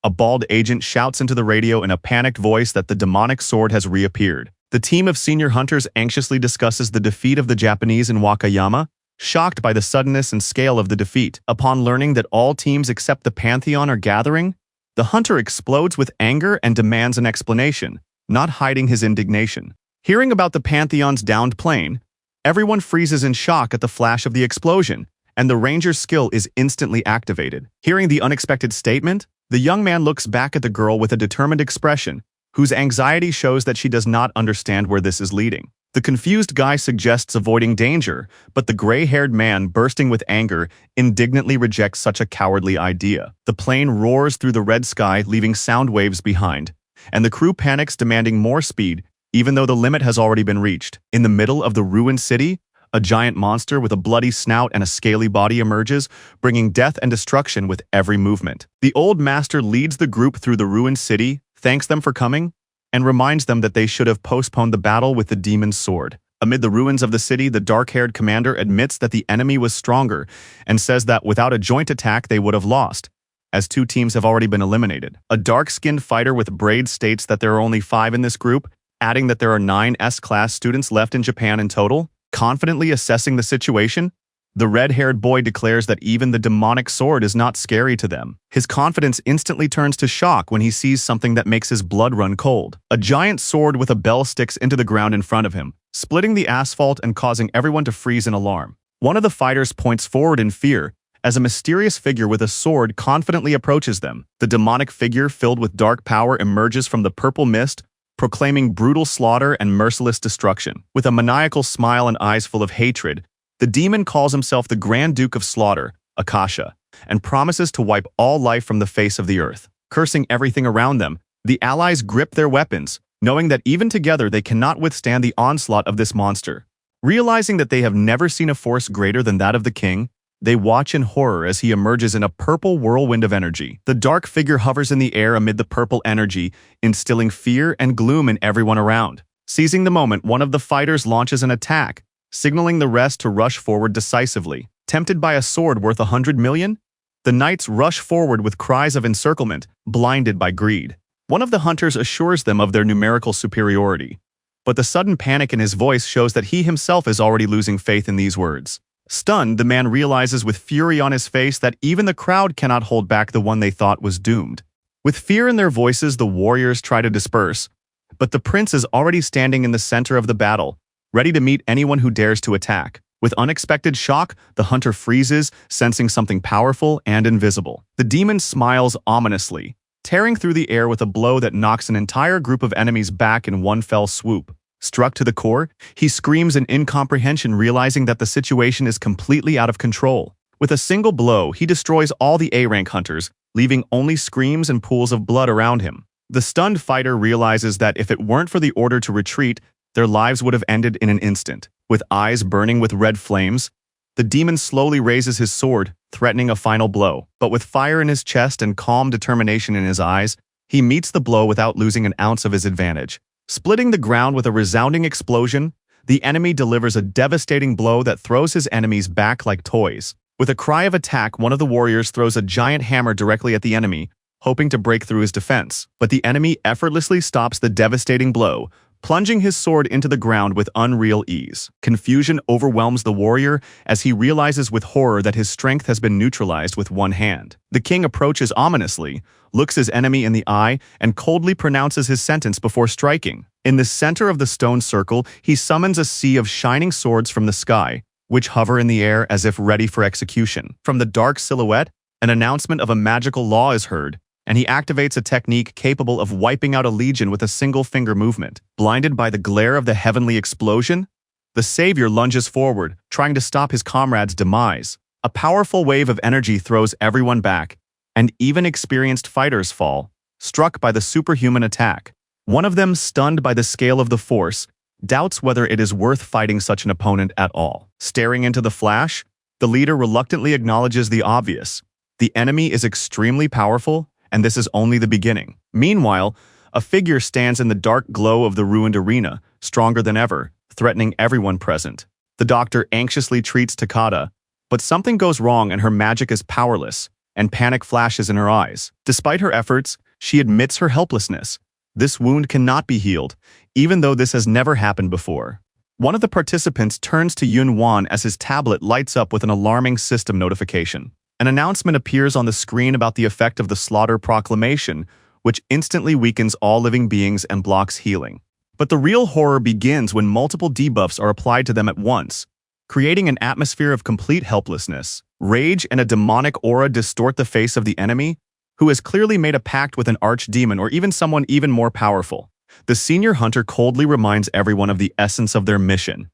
a bald agent shouts into the radio in a panicked voice that the demonic sword has reappeared. The team of senior hunters anxiously discusses the defeat of the Japanese in Wakayama, shocked by the suddenness and scale of the defeat. Upon learning that all teams except the Pantheon are gathering, the hunter explodes with anger and demands an explanation, not hiding his indignation. Hearing about the Pantheon's downed plane, everyone freezes in shock at the flash of the explosion, and the ranger's skill is instantly activated. Hearing the unexpected statement, the young man looks back at the girl with a determined expression, whose anxiety shows that she does not understand where this is leading. The confused guy suggests avoiding danger, but the gray-haired man, bursting with anger, indignantly rejects such a cowardly idea. The plane roars through the red sky, leaving sound waves behind, and the crew panics, demanding more speed, even though the limit has already been reached. In the middle of the ruined city, a giant monster with a bloody snout and a scaly body emerges, bringing death and destruction with every movement. The old master leads the group through the ruined city, thanks them for coming, and reminds them that they should have postponed the battle with the demon's sword. Amid the ruins of the city, the dark-haired commander admits that the enemy was stronger and says that without a joint attack they would have lost, as two teams have already been eliminated. A dark-skinned fighter with braids states that there are only 5 in this group, adding that there are 9 S-class students left in Japan in total. Confidently assessing the situation, the red-haired boy declares that even the demonic sword is not scary to them. His confidence instantly turns to shock when he sees something that makes his blood run cold. A giant sword with a bell sticks into the ground in front of him, splitting the asphalt and causing everyone to freeze in alarm. One of the fighters points forward in fear as a mysterious figure with a sword confidently approaches them. The demonic figure, filled with dark power, emerges from the purple mist, proclaiming brutal slaughter and merciless destruction. With a maniacal smile and eyes full of hatred, the demon calls himself the Grand Duke of Slaughter, Akasha, and promises to wipe all life from the face of the earth. Cursing everything around them, the allies grip their weapons, knowing that even together they cannot withstand the onslaught of this monster. Realizing that they have never seen a force greater than that of the king, they watch in horror as he emerges in a purple whirlwind of energy. The dark figure hovers in the air amid the purple energy, instilling fear and gloom in everyone around. Seizing the moment, one of the fighters launches an attack, signaling the rest to rush forward decisively. Tempted by a sword worth 100 million, the knights rush forward with cries of encirclement, blinded by greed. One of the hunters assures them of their numerical superiority, but the sudden panic in his voice shows that he himself is already losing faith in these words. Stunned, the man realizes with fury on his face that even the crowd cannot hold back the one they thought was doomed. With fear in their voices, the warriors try to disperse, but the prince is already standing in the center of the battle, ready to meet anyone who dares to attack. With unexpected shock, the hunter freezes, sensing something powerful and invisible. The demon smiles ominously, tearing through the air with a blow that knocks an entire group of enemies back in one fell swoop. Struck to the core, he screams in incomprehension, realizing that the situation is completely out of control. With a single blow, he destroys all the A-rank hunters, leaving only screams and pools of blood around him. The stunned fighter realizes that if it weren't for the order to retreat, their lives would have ended in an instant. With eyes burning with red flames, the demon slowly raises his sword, threatening a final blow. But with fire in his chest and calm determination in his eyes, he meets the blow without losing an ounce of his advantage. Splitting the ground with a resounding explosion, the enemy delivers a devastating blow that throws his enemies back like toys. With a cry of attack, one of the warriors throws a giant hammer directly at the enemy, hoping to break through his defense. But the enemy effortlessly stops the devastating blow, plunging his sword into the ground with unreal ease. Confusion overwhelms the warrior as he realizes with horror that his strength has been neutralized with one hand. The king approaches ominously, looks his enemy in the eye, and coldly pronounces his sentence before striking. In the center of the stone circle, he summons a sea of shining swords from the sky, which hover in the air as if ready for execution. From the dark silhouette, an announcement of a magical law is heard, and he activates a technique capable of wiping out a legion with a single finger movement. Blinded by the glare of the heavenly explosion, the savior lunges forward, trying to stop his comrade's demise. A powerful wave of energy throws everyone back, and even experienced fighters fall, struck by the superhuman attack. One of them, stunned by the scale of the force, doubts whether it is worth fighting such an opponent at all. Staring into the flash, the leader reluctantly acknowledges the obvious. The enemy is extremely powerful, and this is only the beginning. Meanwhile, a figure stands in the dark glow of the ruined arena, stronger than ever, threatening everyone present. The doctor anxiously treats Takada, but something goes wrong and her magic is powerless, and panic flashes in her eyes. Despite her efforts, she admits her helplessness. This wound cannot be healed, even though this has never happened before. One of the participants turns to Yun Wan as his tablet lights up with an alarming system notification. An announcement appears on the screen about the effect of the slaughter proclamation, which instantly weakens all living beings and blocks healing. But the real horror begins when multiple debuffs are applied to them at once, creating an atmosphere of complete helplessness. Rage and a demonic aura distort the face of the enemy, who has clearly made a pact with an archdemon or even someone even more powerful. The senior hunter coldly reminds everyone of the essence of their mission.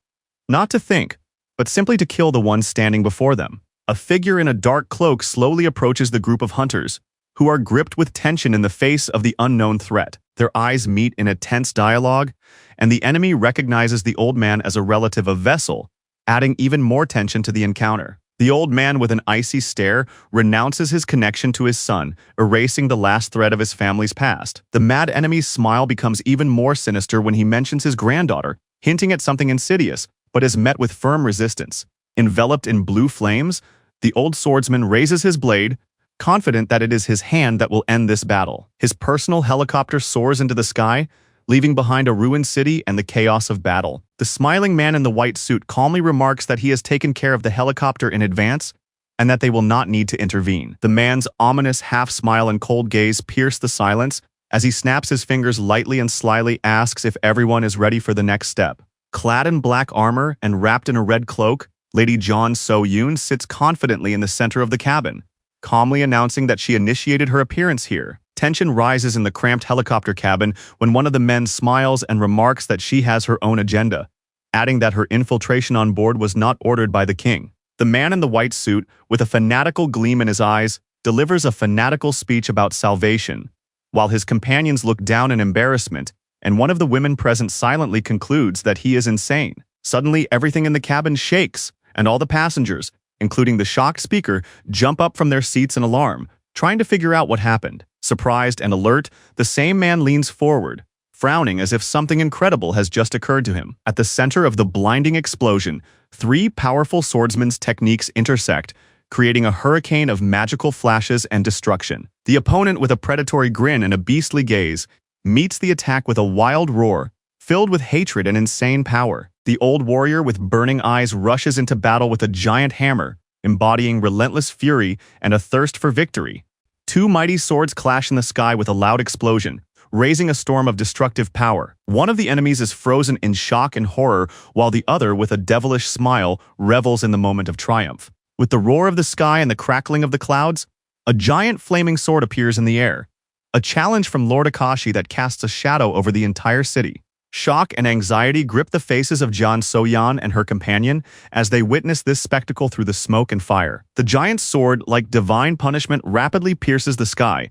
Not to think, but simply to kill the one standing before them. A figure in a dark cloak slowly approaches the group of hunters, who are gripped with tension in the face of the unknown threat. Their eyes meet in a tense dialogue, and the enemy recognizes the old man as a relative of Vessel, adding even more tension to the encounter. The old man, with an icy stare, renounces his connection to his son, erasing the last thread of his family's past. The mad enemy's smile becomes even more sinister when he mentions his granddaughter, hinting at something insidious, but is met with firm resistance. Enveloped in blue flames, the old swordsman raises his blade, confident that it is his hand that will end this battle. His personal helicopter soars into the sky, leaving behind a ruined city and the chaos of battle. The smiling man in the white suit calmly remarks that he has taken care of the helicopter in advance and that they will not need to intervene. The man's ominous half-smile and cold gaze pierce the silence as he snaps his fingers lightly and slyly asks if everyone is ready for the next step. Clad in black armor and wrapped in a red cloak, Lady Jeon So-yoon sits confidently in the center of the cabin, calmly announcing that she initiated her appearance here. Tension rises in the cramped helicopter cabin when one of the men smiles and remarks that she has her own agenda, adding that her infiltration on board was not ordered by the king. The man in the white suit, with a fanatical gleam in his eyes, delivers a fanatical speech about salvation, while his companions look down in embarrassment, and one of the women present silently concludes that he is insane. Suddenly, everything in the cabin shakes, and all the passengers, including the shocked speaker, jump up from their seats in alarm, trying to figure out what happened. Surprised and alert, the same man leans forward, frowning as if something incredible has just occurred to him. At the center of the blinding explosion, three powerful swordsmen's techniques intersect, creating a hurricane of magical flashes and destruction. The opponent, with a predatory grin and a beastly gaze, meets the attack with a wild roar, filled with hatred and insane power. The old warrior with burning eyes rushes into battle with a giant hammer, embodying relentless fury and a thirst for victory. Two mighty swords clash in the sky with a loud explosion, raising a storm of destructive power. One of the enemies is frozen in shock and horror, while the other, with a devilish smile, revels in the moment of triumph. With the roar of the sky and the crackling of the clouds, a giant flaming sword appears in the air, a challenge from Lord Akashi that casts a shadow over the entire city. Shock and anxiety grip the faces of Jan Soyan and her companion as they witness this spectacle through the smoke and fire. The giant's sword, like divine punishment, rapidly pierces the sky,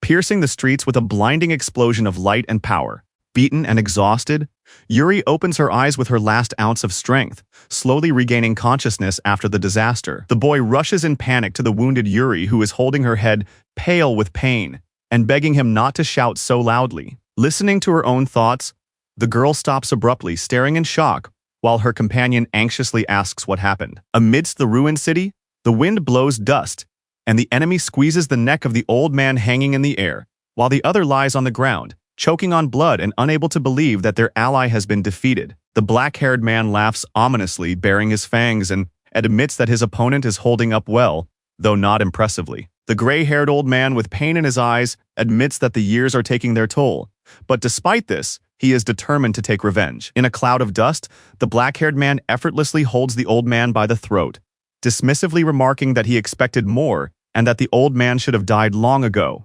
piercing the streets with a blinding explosion of light and power. Beaten and exhausted, Yuri opens her eyes with her last ounce of strength, slowly regaining consciousness after the disaster. The boy rushes in panic to the wounded Yuri, who is holding her head, pale with pain, and begging him not to shout so loudly. Listening to her own thoughts, the girl stops abruptly, staring in shock, while her companion anxiously asks what happened. Amidst the ruined city, the wind blows dust, and the enemy squeezes the neck of the old man hanging in the air, while the other lies on the ground, choking on blood and unable to believe that their ally has been defeated. The black-haired man laughs ominously, baring his fangs, and admits that his opponent is holding up well, though not impressively. The gray-haired old man with pain in his eyes admits that the years are taking their toll, but despite this, he is determined to take revenge. In a cloud of dust, the black-haired man effortlessly holds the old man by the throat, dismissively remarking that he expected more and that the old man should have died long ago.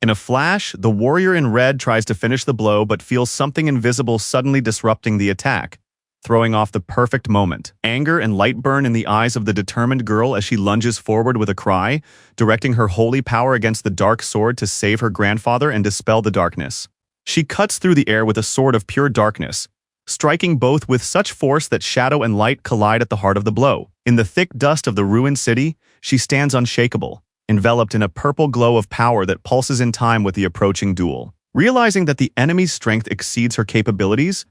In a flash, the warrior in red tries to finish the blow but feels something invisible suddenly disrupting the attack, throwing off the perfect moment. Anger and light burn in the eyes of the determined girl as she lunges forward with a cry, directing her holy power against the dark sword to save her grandfather and dispel the darkness. She cuts through the air with a sword of pure darkness, striking both with such force that shadow and light collide at the heart of the blow. In the thick dust of the ruined city, she stands unshakable, enveloped in a purple glow of power that pulses in time with the approaching duel. Realizing that the enemy's strength exceeds her capabilities,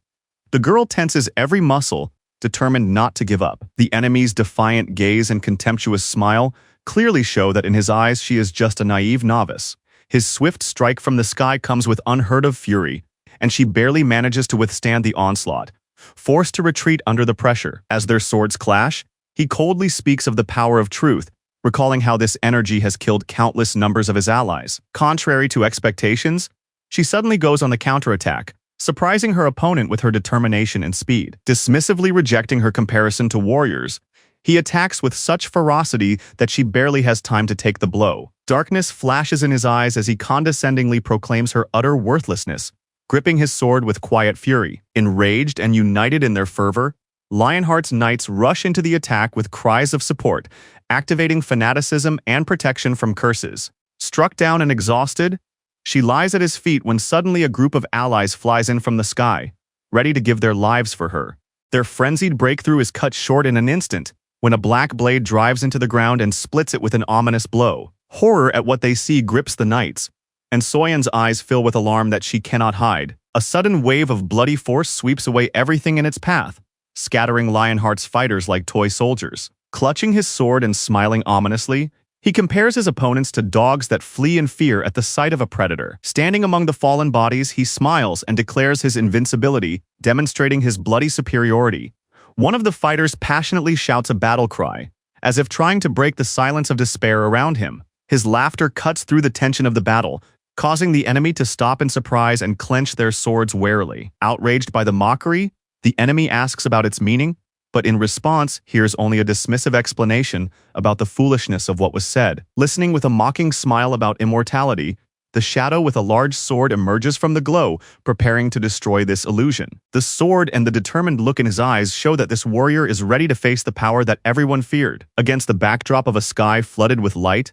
the girl tenses every muscle, determined not to give up. The enemy's defiant gaze and contemptuous smile clearly show that in his eyes she is just a naive novice. His swift strike from the sky comes with unheard-of fury, and she barely manages to withstand the onslaught, forced to retreat under the pressure. As their swords clash, he coldly speaks of the power of truth, recalling how this energy has killed countless numbers of his allies. Contrary to expectations, she suddenly goes on the counterattack, surprising her opponent with her determination and speed. Dismissively rejecting her comparison to warriors, he attacks with such ferocity that she barely has time to take the blow. Darkness flashes in his eyes as he condescendingly proclaims her utter worthlessness, gripping his sword with quiet fury. Enraged and united in their fervor, Lionheart's knights rush into the attack with cries of support, activating fanaticism and protection from curses. Struck down and exhausted, she lies at his feet when suddenly a group of allies flies in from the sky, ready to give their lives for her. Their frenzied breakthrough is cut short in an instant, when a black blade drives into the ground and splits it with an ominous blow. Horror at what they see grips the knights, and Soyan's eyes fill with alarm that she cannot hide. A sudden wave of bloody force sweeps away everything in its path, scattering Lionheart's fighters like toy soldiers. Clutching his sword and smiling ominously, he compares his opponents to dogs that flee in fear at the sight of a predator. Standing among the fallen bodies, he smiles and declares his invincibility, demonstrating his bloody superiority. One of the fighters passionately shouts a battle cry, as if trying to break the silence of despair around him. His laughter cuts through the tension of the battle, causing the enemy to stop in surprise and clench their swords warily. Outraged by the mockery, the enemy asks about its meaning, but in response hears only a dismissive explanation about the foolishness of what was said. Listening with a mocking smile about immortality, the shadow with a large sword emerges from the glow, preparing to destroy this illusion. The sword and the determined look in his eyes show that this warrior is ready to face the power that everyone feared. Against the backdrop of a sky flooded with light,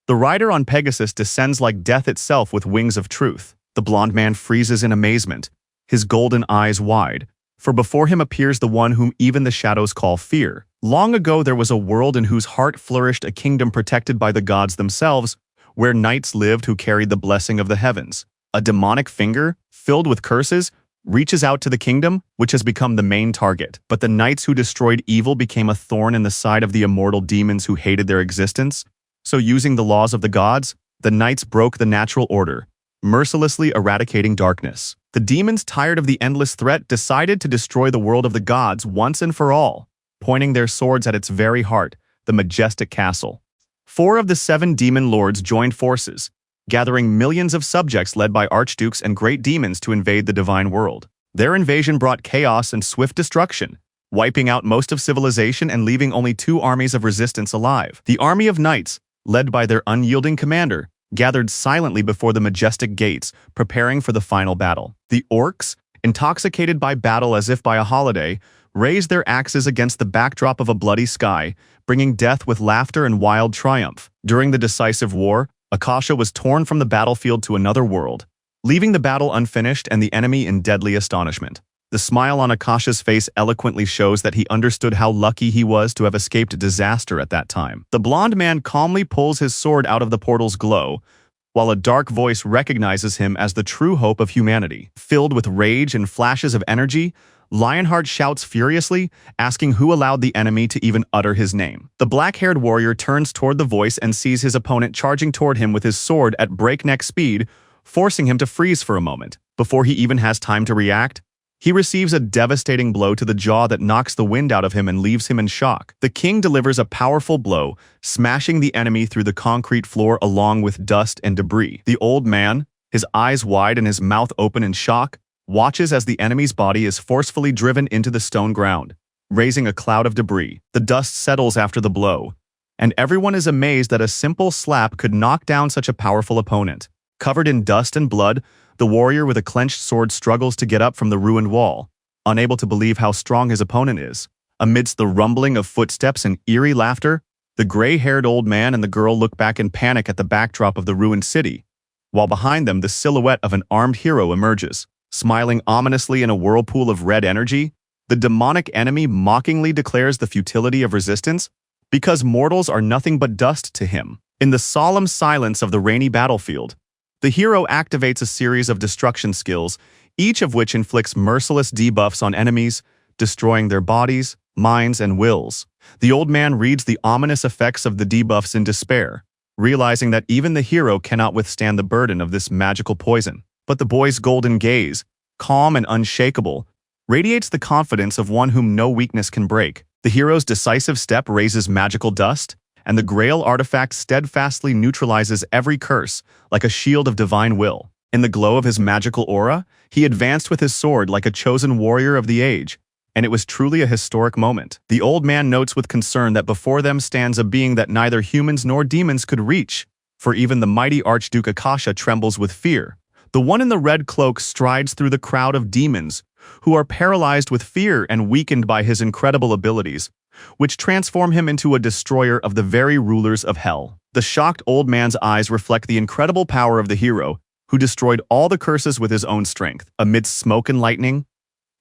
the rider on Pegasus descends like death itself with wings of truth. The blond man freezes in amazement, his golden eyes wide, for before him appears the one whom even the shadows call fear. Long ago there was a world in whose heart flourished a kingdom protected by the gods themselves, where knights lived who carried the blessing of the heavens. A demonic finger, filled with curses, reaches out to the kingdom, which has become the main target. But the knights who destroyed evil became a thorn in the side of the immortal demons who hated their existence. So using the laws of the gods, the knights broke the natural order, mercilessly eradicating darkness. The demons, tired of the endless threat, decided to destroy the world of the gods once and for all, pointing their swords at its very heart, the majestic castle. 4 of the 7 demon lords joined forces, gathering millions of subjects led by archdukes and great demons to invade the divine world. Their invasion brought chaos and swift destruction, wiping out most of civilization and leaving only 2 armies of resistance alive. The army of knights, led by their unyielding commander, gathered silently before the majestic gates, preparing for the final battle. The orcs, intoxicated by battle as if by a holiday, raised their axes against the backdrop of a bloody sky, bringing death with laughter and wild triumph. During the decisive war, Akasha was torn from the battlefield to another world, leaving the battle unfinished and the enemy in deadly astonishment. The smile on Akasha's face eloquently shows that he understood how lucky he was to have escaped disaster at that time. The blonde man calmly pulls his sword out of the portal's glow, while a dark voice recognizes him as the true hope of humanity. Filled with rage and flashes of energy, Lionheart shouts furiously, asking who allowed the enemy to even utter his name. The black-haired warrior turns toward the voice and sees his opponent charging toward him with his sword at breakneck speed, forcing him to freeze for a moment. Before he even has time to react, he receives a devastating blow to the jaw that knocks the wind out of him and leaves him in shock. The king delivers a powerful blow, smashing the enemy through the concrete floor along with dust and debris. The old man, his eyes wide and his mouth open in shock, watches as the enemy's body is forcefully driven into the stone ground, raising a cloud of debris. The dust settles after the blow, and everyone is amazed that a simple slap could knock down such a powerful opponent. Covered in dust and blood, the warrior with a clenched sword struggles to get up from the ruined wall, unable to believe how strong his opponent is. Amidst the rumbling of footsteps and eerie laughter, the gray-haired old man and the girl look back in panic at the backdrop of the ruined city, while behind them the silhouette of an armed hero emerges. Smiling ominously in a whirlpool of red energy, the demonic enemy mockingly declares the futility of resistance because mortals are nothing but dust to him. In the solemn silence of the rainy battlefield, the hero activates a series of destruction skills, each of which inflicts merciless debuffs on enemies, destroying their bodies, minds, and wills. The old man reads the ominous effects of the debuffs in despair, realizing that even the hero cannot withstand the burden of this magical poison. But the boy's golden gaze, calm and unshakable, radiates the confidence of one whom no weakness can break. The hero's decisive step raises magical dust, and the Grail artifact steadfastly neutralizes every curse like a shield of divine will. In the glow of his magical aura, he advanced with his sword like a chosen warrior of the age, and it was truly a historic moment. The old man notes with concern that before them stands a being that neither humans nor demons could reach, for even the mighty Archduke Akasha trembles with fear. The one in the red cloak strides through the crowd of demons, who are paralyzed with fear and weakened by his incredible abilities, which transform him into a destroyer of the very rulers of hell. The shocked old man's eyes reflect the incredible power of the hero, who destroyed all the curses with his own strength. Amidst smoke and lightning,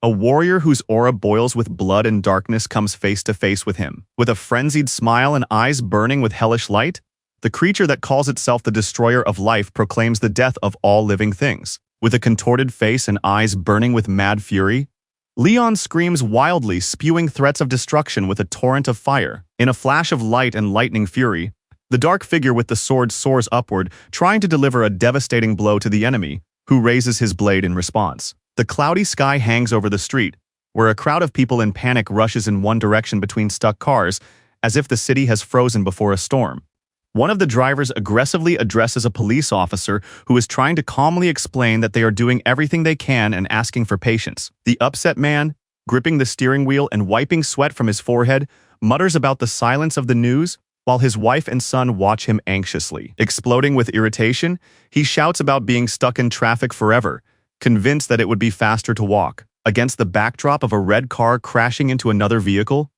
a warrior whose aura boils with blood and darkness comes face to face with him. With a frenzied smile and eyes burning with hellish light, the creature that calls itself the destroyer of life proclaims the death of all living things. With a contorted face and eyes burning with mad fury, Leon screams wildly, spewing threats of destruction with a torrent of fire. In a flash of light and lightning fury, the dark figure with the sword soars upward, trying to deliver a devastating blow to the enemy, who raises his blade in response. The cloudy sky hangs over the street, where a crowd of people in panic rushes in one direction between stuck cars, as if the city has frozen before a storm. One of the drivers aggressively addresses a police officer who is trying to calmly explain that they are doing everything they can and asking for patience. The upset man, gripping the steering wheel and wiping sweat from his forehead, mutters about the silence of the news, while his wife and son watch him anxiously. Exploding with irritation, he shouts about being stuck in traffic forever, convinced that it would be faster to walk. Against the backdrop of a red car crashing into another vehicle,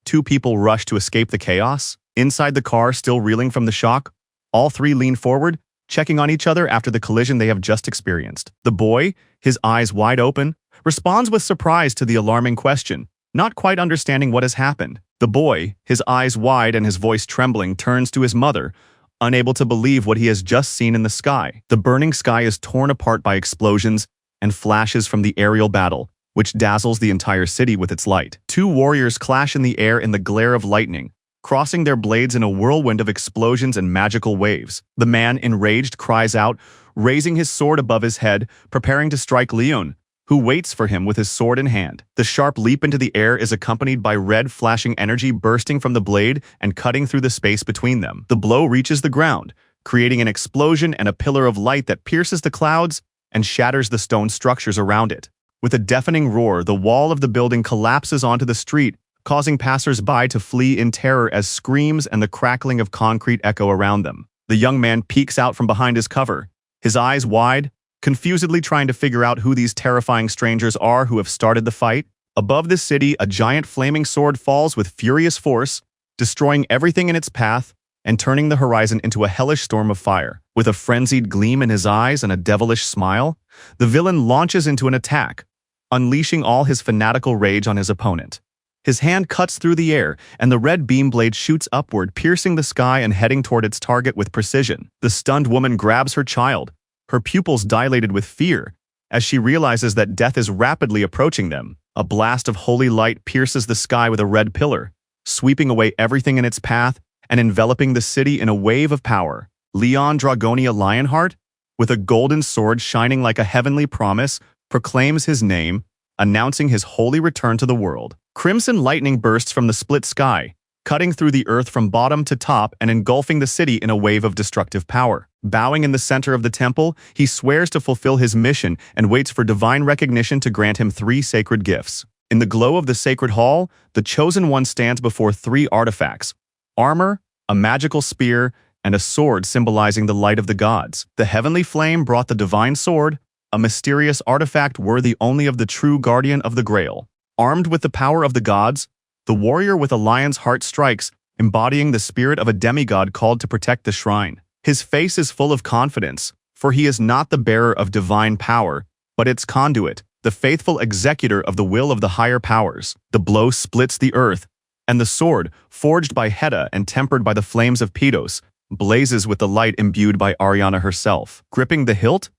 two people rush to escape the chaos. Inside the car, still reeling from the shock, all three lean forward, checking on each other after the collision they have just experienced. The boy, his eyes wide open, responds with surprise to the alarming question, not quite understanding what has happened. The boy, his eyes wide and his voice trembling, turns to his mother, unable to believe what he has just seen in the sky. The burning sky is torn apart by explosions and flashes from the aerial battle, which dazzles the entire city with its light. Two warriors clash in the air in the glare of lightning, crossing their blades in a whirlwind of explosions and magical waves. The man, enraged, cries out, raising his sword above his head, preparing to strike Leon, who waits for him with his sword in hand. The sharp leap into the air is accompanied by red flashing energy bursting from the blade and cutting through the space between them. The blow reaches the ground, creating an explosion and a pillar of light that pierces the clouds and shatters the stone structures around it. With a deafening roar, the wall of the building collapses onto the street, causing passers-by to flee in terror as screams and the crackling of concrete echo around them. The young man peeks out from behind his cover, his eyes wide, confusedly trying to figure out who these terrifying strangers are who have started the fight. Above the city, a giant flaming sword falls with furious force, destroying everything in its path and turning the horizon into a hellish storm of fire. With a frenzied gleam in his eyes and a devilish smile, the villain launches into an attack, unleashing all his fanatical rage on his opponent. His hand cuts through the air, and the red beam blade shoots upward, piercing the sky and heading toward its target with precision. The stunned woman grabs her child, her pupils dilated with fear, as she realizes that death is rapidly approaching them. A blast of holy light pierces the sky with a red pillar, sweeping away everything in its path and enveloping the city in a wave of power. Leon Dragonia Lionheart, with a golden sword shining like a heavenly promise, proclaims his name, announcing his holy return to the world. Crimson lightning bursts from the split sky, cutting through the earth from bottom to top and engulfing the city in a wave of destructive power. Bowing in the center of the temple, he swears to fulfill his mission and waits for divine recognition to grant him 3 sacred gifts. In the glow of the sacred hall, the Chosen One stands before 3 artifacts: armor, a magical spear, and a sword symbolizing the light of the gods. The heavenly flame brought the divine sword, a mysterious artifact worthy only of the true guardian of the Grail. Armed with the power of the gods, the warrior with a lion's heart strikes, embodying the spirit of a demigod called to protect the shrine. His face is full of confidence, for he is not the bearer of divine power, but its conduit, the faithful executor of the will of the higher powers. The blow splits the earth, and the sword, forged by Heda and tempered by the flames of Pedos, blazes with the light imbued by Ariana herself. Gripping the hilt,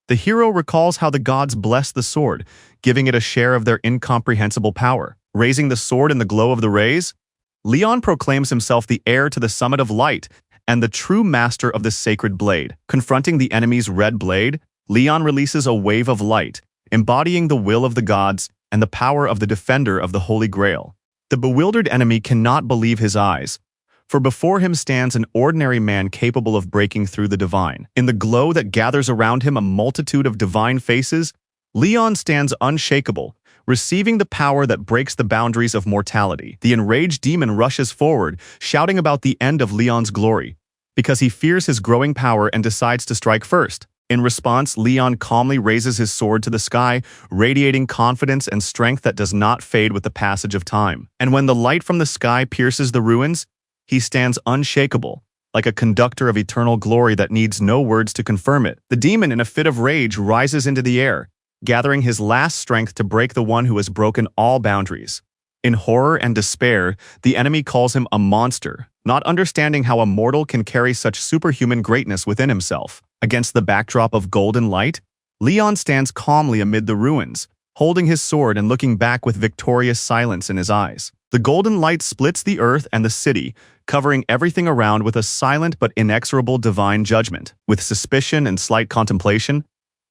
the hero recalls how the gods blessed the sword, giving it a share of their incomprehensible power. Raising the sword in the glow of the rays, Leon proclaims himself the heir to the summit of light and the true master of the sacred blade. Confronting the enemy's red blade, Leon releases a wave of light, embodying the will of the gods and the power of the defender of the Holy Grail. The bewildered enemy cannot believe his eyes, for before him stands an ordinary man capable of breaking through the divine. In the glow that gathers around him a multitude of divine faces, Leon stands unshakable, receiving the power that breaks the boundaries of mortality. The enraged demon rushes forward, shouting about the end of Leon's glory, because he fears his growing power and decides to strike first. In response, Leon calmly raises his sword to the sky, radiating confidence and strength that does not fade with the passage of time. And when the light from the sky pierces the ruins, he stands unshakable, like a conductor of eternal glory that needs no words to confirm it. The demon, in a fit of rage, rises into the air, gathering his last strength to break the one who has broken all boundaries. In horror and despair, the enemy calls him a monster, not understanding how a mortal can carry such superhuman greatness within himself. Against the backdrop of golden light, Leon stands calmly amid the ruins, holding his sword and looking back with victorious silence in his eyes. The golden light splits the earth and the city, covering everything around with a silent but inexorable divine judgment. With suspicion and slight contemplation,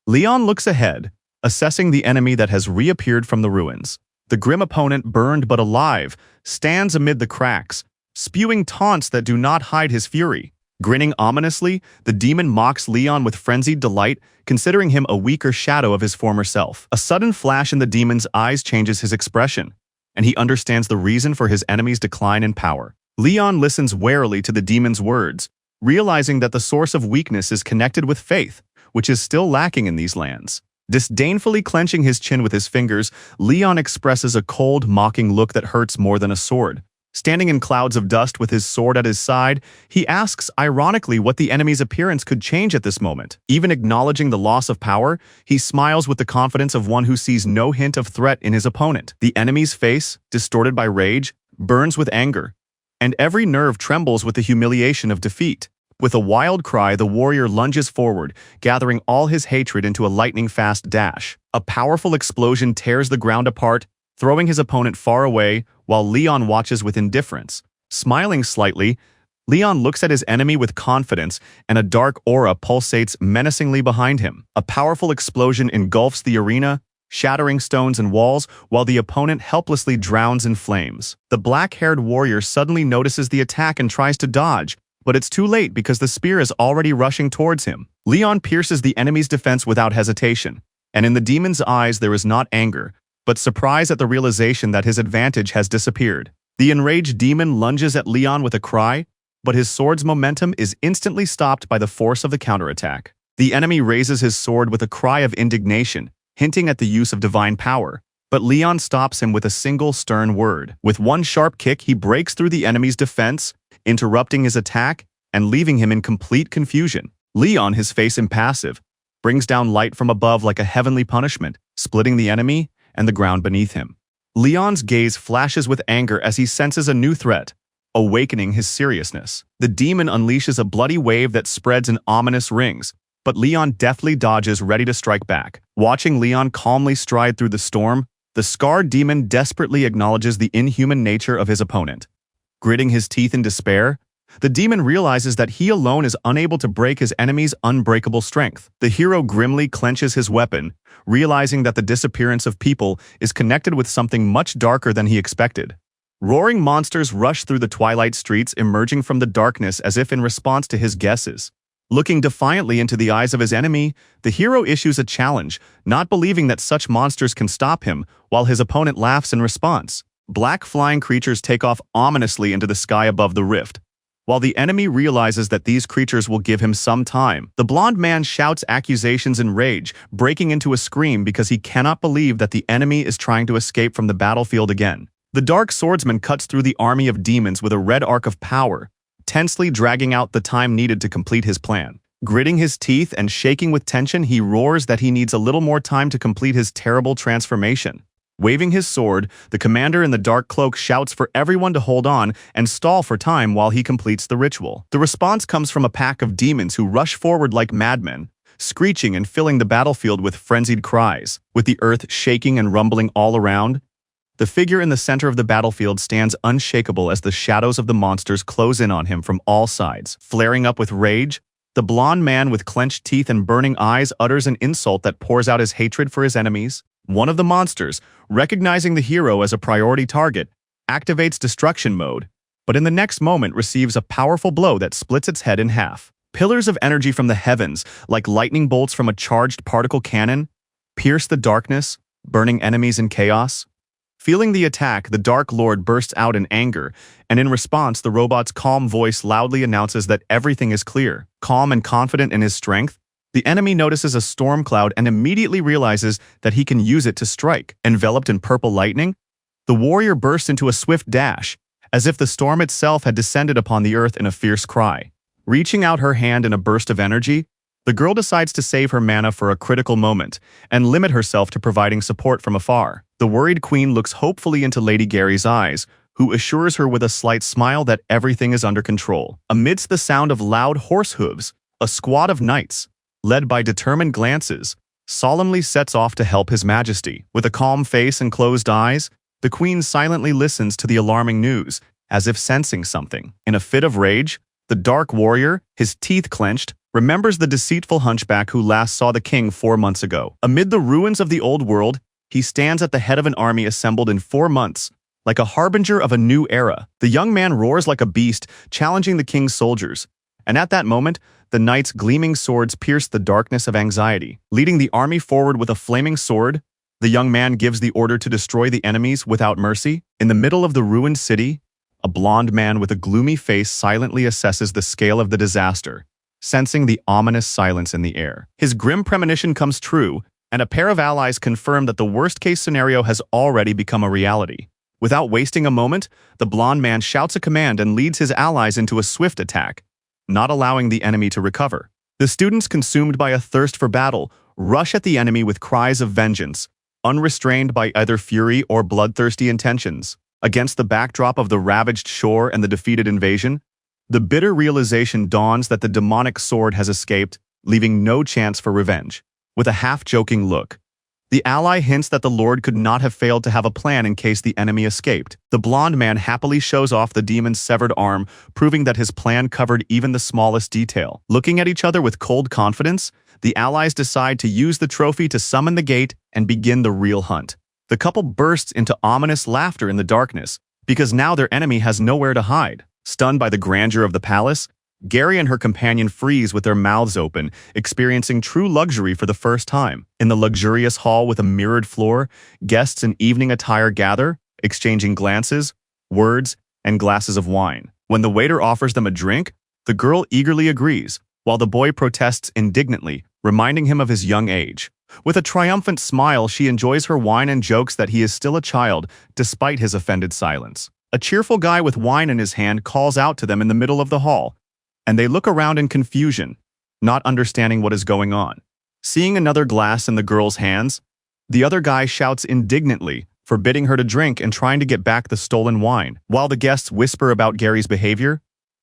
Leon looks ahead, assessing the enemy that has reappeared from the ruins. The grim opponent, burned but alive, stands amid the cracks, spewing taunts that do not hide his fury. Grinning ominously, the demon mocks Leon with frenzied delight, considering him a weaker shadow of his former self. A sudden flash in the demon's eyes changes his expression, and he understands the reason for his enemy's decline in power. Leon listens warily to the demon's words, realizing that the source of weakness is connected with faith, which is still lacking in these lands. Disdainfully clenching his chin with his fingers, Leon expresses a cold, mocking look that hurts more than a sword. Standing in clouds of dust with his sword at his side, he asks ironically what the enemy's appearance could change at this moment. Even acknowledging the loss of power, he smiles with the confidence of one who sees no hint of threat in his opponent. The enemy's face, distorted by rage, burns with anger, and every nerve trembles with the humiliation of defeat. With a wild cry, the warrior lunges forward, gathering all his hatred into a lightning-fast dash. A powerful explosion tears the ground apart, throwing his opponent far away, while Leon watches with indifference. Smiling slightly, Leon looks at his enemy with confidence, and a dark aura pulsates menacingly behind him. A powerful explosion engulfs the arena, shattering stones and walls, while the opponent helplessly drowns in flames. The black-haired warrior suddenly notices the attack and tries to dodge, but it's too late because the spear is already rushing towards him. Leon pierces the enemy's defense without hesitation, and in the demon's eyes there is not anger, but surprise at the realization that his advantage has disappeared. The enraged demon lunges at Leon with a cry, but his sword's momentum is instantly stopped by the force of the counterattack. The enemy raises his sword with a cry of indignation, hinting at the use of divine power. But Leon stops him with a single stern word. With one sharp kick, he breaks through the enemy's defense, interrupting his attack and leaving him in complete confusion. Leon, his face impassive, brings down light from above like a heavenly punishment, splitting the enemy and the ground beneath him. Leon's gaze flashes with anger as he senses a new threat, awakening his seriousness. The demon unleashes a bloody wave that spreads in ominous rings, but Leon deftly dodges, ready to strike back. Watching Leon calmly stride through the storm, the scarred demon desperately acknowledges the inhuman nature of his opponent. Gritting his teeth in despair, the demon realizes that he alone is unable to break his enemy's unbreakable strength. The hero grimly clenches his weapon, realizing that the disappearance of people is connected with something much darker than he expected. Roaring monsters rush through the twilight streets, emerging from the darkness as if in response to his guesses. Looking defiantly into the eyes of his enemy, the hero issues a challenge, not believing that such monsters can stop him, while his opponent laughs in response. Black flying creatures take off ominously into the sky above the rift. While the enemy realizes that these creatures will give him some time, the blonde man shouts accusations in rage, breaking into a scream because he cannot believe that the enemy is trying to escape from the battlefield again. The dark swordsman cuts through the army of demons with a red arc of power, tensely dragging out the time needed to complete his plan. Gritting his teeth and shaking with tension, he roars that he needs a little more time to complete his terrible transformation. Waving his sword, the commander in the dark cloak shouts for everyone to hold on and stall for time while he completes the ritual. The response comes from a pack of demons who rush forward like madmen, screeching and filling the battlefield with frenzied cries. With the earth shaking and rumbling all around, the figure in the center of the battlefield stands unshakable as the shadows of the monsters close in on him from all sides. Flaring up with rage, the blonde man with clenched teeth and burning eyes utters an insult that pours out his hatred for his enemies. One of the monsters, recognizing the hero as a priority target, activates destruction mode, but in the next moment receives a powerful blow that splits its head in half. Pillars of energy from the heavens, like lightning bolts from a charged particle cannon, pierce the darkness, burning enemies in chaos. Feeling the attack, the Dark Lord bursts out in anger, and in response, the robot's calm voice loudly announces that everything is clear. Calm and confident in his strength, the enemy notices a storm cloud and immediately realizes that he can use it to strike. Enveloped in purple lightning, the warrior bursts into a swift dash, as if the storm itself had descended upon the earth in a fierce cry. Reaching out her hand in a burst of energy, the girl decides to save her mana for a critical moment and limit herself to providing support from afar. The worried queen looks hopefully into Lady Gary's eyes, who assures her with a slight smile that everything is under control. Amidst the sound of loud horse hooves, a squad of knights, led by determined glances, solemnly sets off to help His Majesty. With a calm face and closed eyes, the queen silently listens to the alarming news, as if sensing something. In a fit of rage, the dark warrior, his teeth clenched, remembers the deceitful hunchback who last saw the king 4 months ago. Amid the ruins of the old world, he stands at the head of an army assembled in 4 months, like a harbinger of a new era. The young man roars like a beast, challenging the king's soldiers, and at that moment, the knights' gleaming swords pierce the darkness of anxiety. Leading the army forward with a flaming sword, the young man gives the order to destroy the enemies without mercy. In the middle of the ruined city, a blonde man with a gloomy face silently assesses the scale of the disaster, sensing the ominous silence in the air. His grim premonition comes true, and a pair of allies confirm that the worst-case scenario has already become a reality. Without wasting a moment, the blonde man shouts a command and leads his allies into a swift attack, not allowing the enemy to recover. The students, consumed by a thirst for battle, rush at the enemy with cries of vengeance, unrestrained by either fury or bloodthirsty intentions. Against the backdrop of the ravaged shore and the defeated invasion, the bitter realization dawns that the demonic sword has escaped, leaving no chance for revenge. With a half-joking look, the ally hints that the Lord could not have failed to have a plan in case the enemy escaped. The blonde man happily shows off the demon's severed arm, proving that his plan covered even the smallest detail. Looking at each other with cold confidence, the allies decide to use the trophy to summon the gate and begin the real hunt. The couple bursts into ominous laughter in the darkness, because now their enemy has nowhere to hide. Stunned by the grandeur of the palace, Gary and her companion freeze with their mouths open, experiencing true luxury for the first time. In the luxurious hall with a mirrored floor, guests in evening attire gather, exchanging glances, words, and glasses of wine. When the waiter offers them a drink, the girl eagerly agrees, while the boy protests indignantly, reminding him of his young age. With a triumphant smile, she enjoys her wine and jokes that he is still a child, despite his offended silence. A cheerful guy with wine in his hand calls out to them in the middle of the hall, and they look around in confusion, not understanding what is going on. Seeing another glass in the girl's hands, the other guy shouts indignantly, forbidding her to drink and trying to get back the stolen wine. While the guests whisper about Gary's behavior,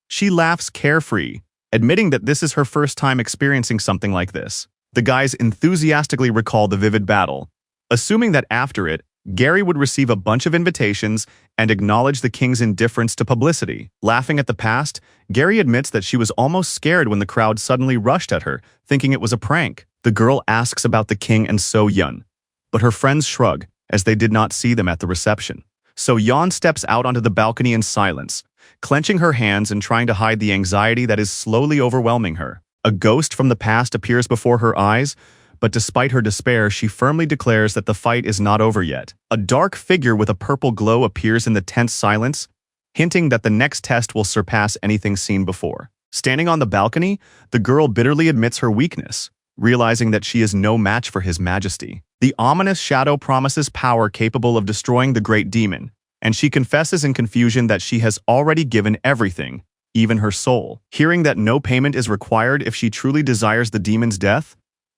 she laughs carefree, admitting that this is her first time experiencing something like this. The guys enthusiastically recall the vivid battle, assuming that after it, Gary would receive a bunch of invitations and acknowledge the king's indifference to publicity. Laughing at the past, Gary admits that she was almost scared when the crowd suddenly rushed at her, thinking it was a prank. The girl asks about the king and So Yun, but her friends shrug, as they did not see them at the reception. So Yun steps out onto the balcony in silence, clenching her hands and trying to hide the anxiety that is slowly overwhelming her. A ghost from the past appears before her eyes, but despite her despair, she firmly declares that the fight is not over yet. A dark figure with a purple glow appears in the tense silence, hinting that the next test will surpass anything seen before. Standing on the balcony, the girl bitterly admits her weakness, realizing that she is no match for his majesty. The ominous shadow promises power capable of destroying the great demon, and she confesses in confusion that she has already given everything, even her soul. Hearing that no payment is required if she truly desires the demon's death,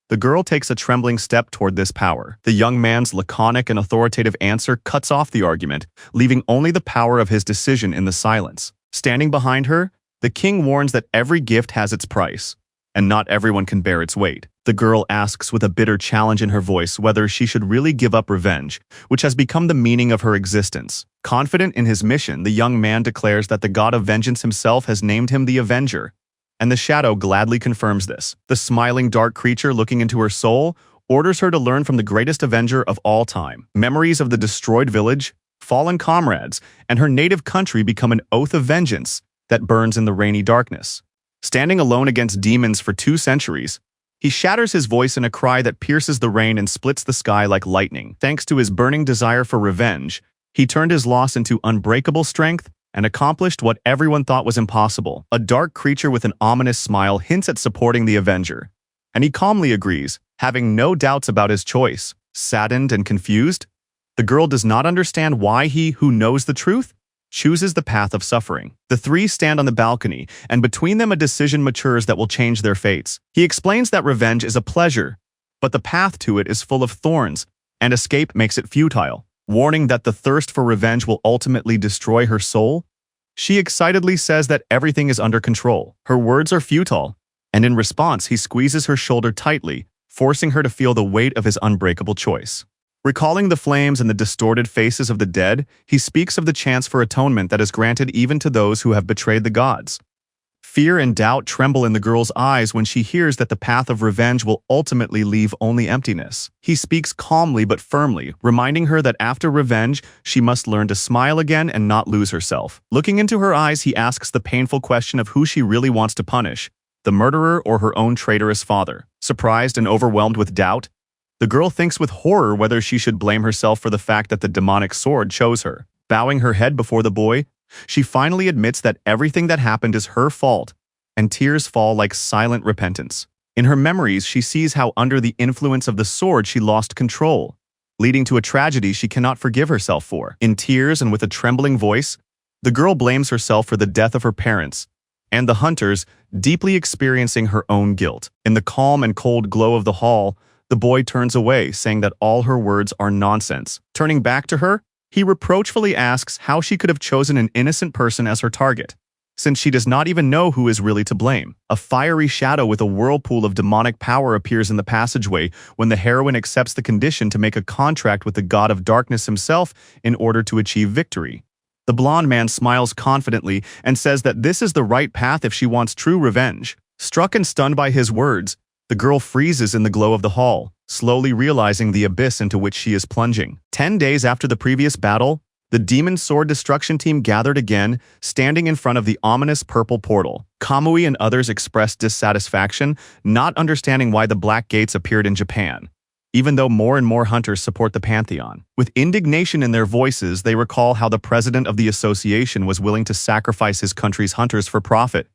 the girl takes a trembling step toward this power. The young man's laconic and authoritative answer cuts off the argument, leaving only the power of his decision in the silence. Standing behind her, the king warns that every gift has its price, and not everyone can bear its weight. The girl asks with a bitter challenge in her voice whether she should really give up revenge, which has become the meaning of her existence. Confident in his mission, the young man declares that the god of vengeance himself has named him the Avenger, and the shadow gladly confirms this. The smiling dark creature looking into her soul orders her to learn from the greatest avenger of all time. Memories of the destroyed village, fallen comrades, and her native country become an oath of vengeance that burns in the rainy darkness. Standing alone against demons for 2 centuries, he shatters his voice in a cry that pierces the rain and splits the sky like lightning. Thanks to his burning desire for revenge, he turned his loss into unbreakable strength and accomplished what everyone thought was impossible. A dark creature with an ominous smile hints at supporting the Avenger, and he calmly agrees, having no doubts about his choice. Saddened and confused, the girl does not understand why he, who knows the truth, chooses the path of suffering. The 3 stand on the balcony, and between them a decision matures that will change their fates. He explains that revenge is a pleasure, but the path to it is full of thorns, and escape makes it futile. Warning that the thirst for revenge will ultimately destroy her soul, she excitedly says that everything is under control. Her words are futile, and in response he squeezes her shoulder tightly, forcing her to feel the weight of his unbreakable choice. Recalling the flames and the distorted faces of the dead, he speaks of the chance for atonement that is granted even to those who have betrayed the gods. Fear and doubt tremble in the girl's eyes when she hears that the path of revenge will ultimately leave only emptiness. He speaks calmly but firmly, reminding her that after revenge, she must learn to smile again and not lose herself. Looking into her eyes, he asks the painful question of who she really wants to punish, the murderer or her own traitorous father. Surprised and overwhelmed with doubt, the girl thinks with horror whether she should blame herself for the fact that the demonic sword chose her. Bowing her head before the boy, she finally admits that everything that happened is her fault, and tears fall like silent repentance. In her memories, she sees how under the influence of the sword she lost control, leading to a tragedy she cannot forgive herself for. In tears and with a trembling voice, the girl blames herself for the death of her parents, and the hunters, deeply experiencing her own guilt. In the calm and cold glow of the hall, the boy turns away, saying that all her words are nonsense. Turning back to her, he reproachfully asks how she could have chosen an innocent person as her target, since she does not even know who is really to blame. A fiery shadow with a whirlpool of demonic power appears in the passageway when the heroine accepts the condition to make a contract with the god of darkness himself in order to achieve victory. The blonde man smiles confidently and says that this is the right path if she wants true revenge. Struck and stunned by his words, the girl freezes in the glow of the hall, slowly realizing the abyss into which she is plunging. 10 days after the previous battle, the Demon Sword Destruction team gathered again, standing in front of the ominous purple portal. Kamui and others expressed dissatisfaction, not understanding why the Black Gates appeared in Japan, even though more and more hunters support the Pantheon. With indignation in their voices, they recall how the president of the association was willing to sacrifice his country's hunters for profit,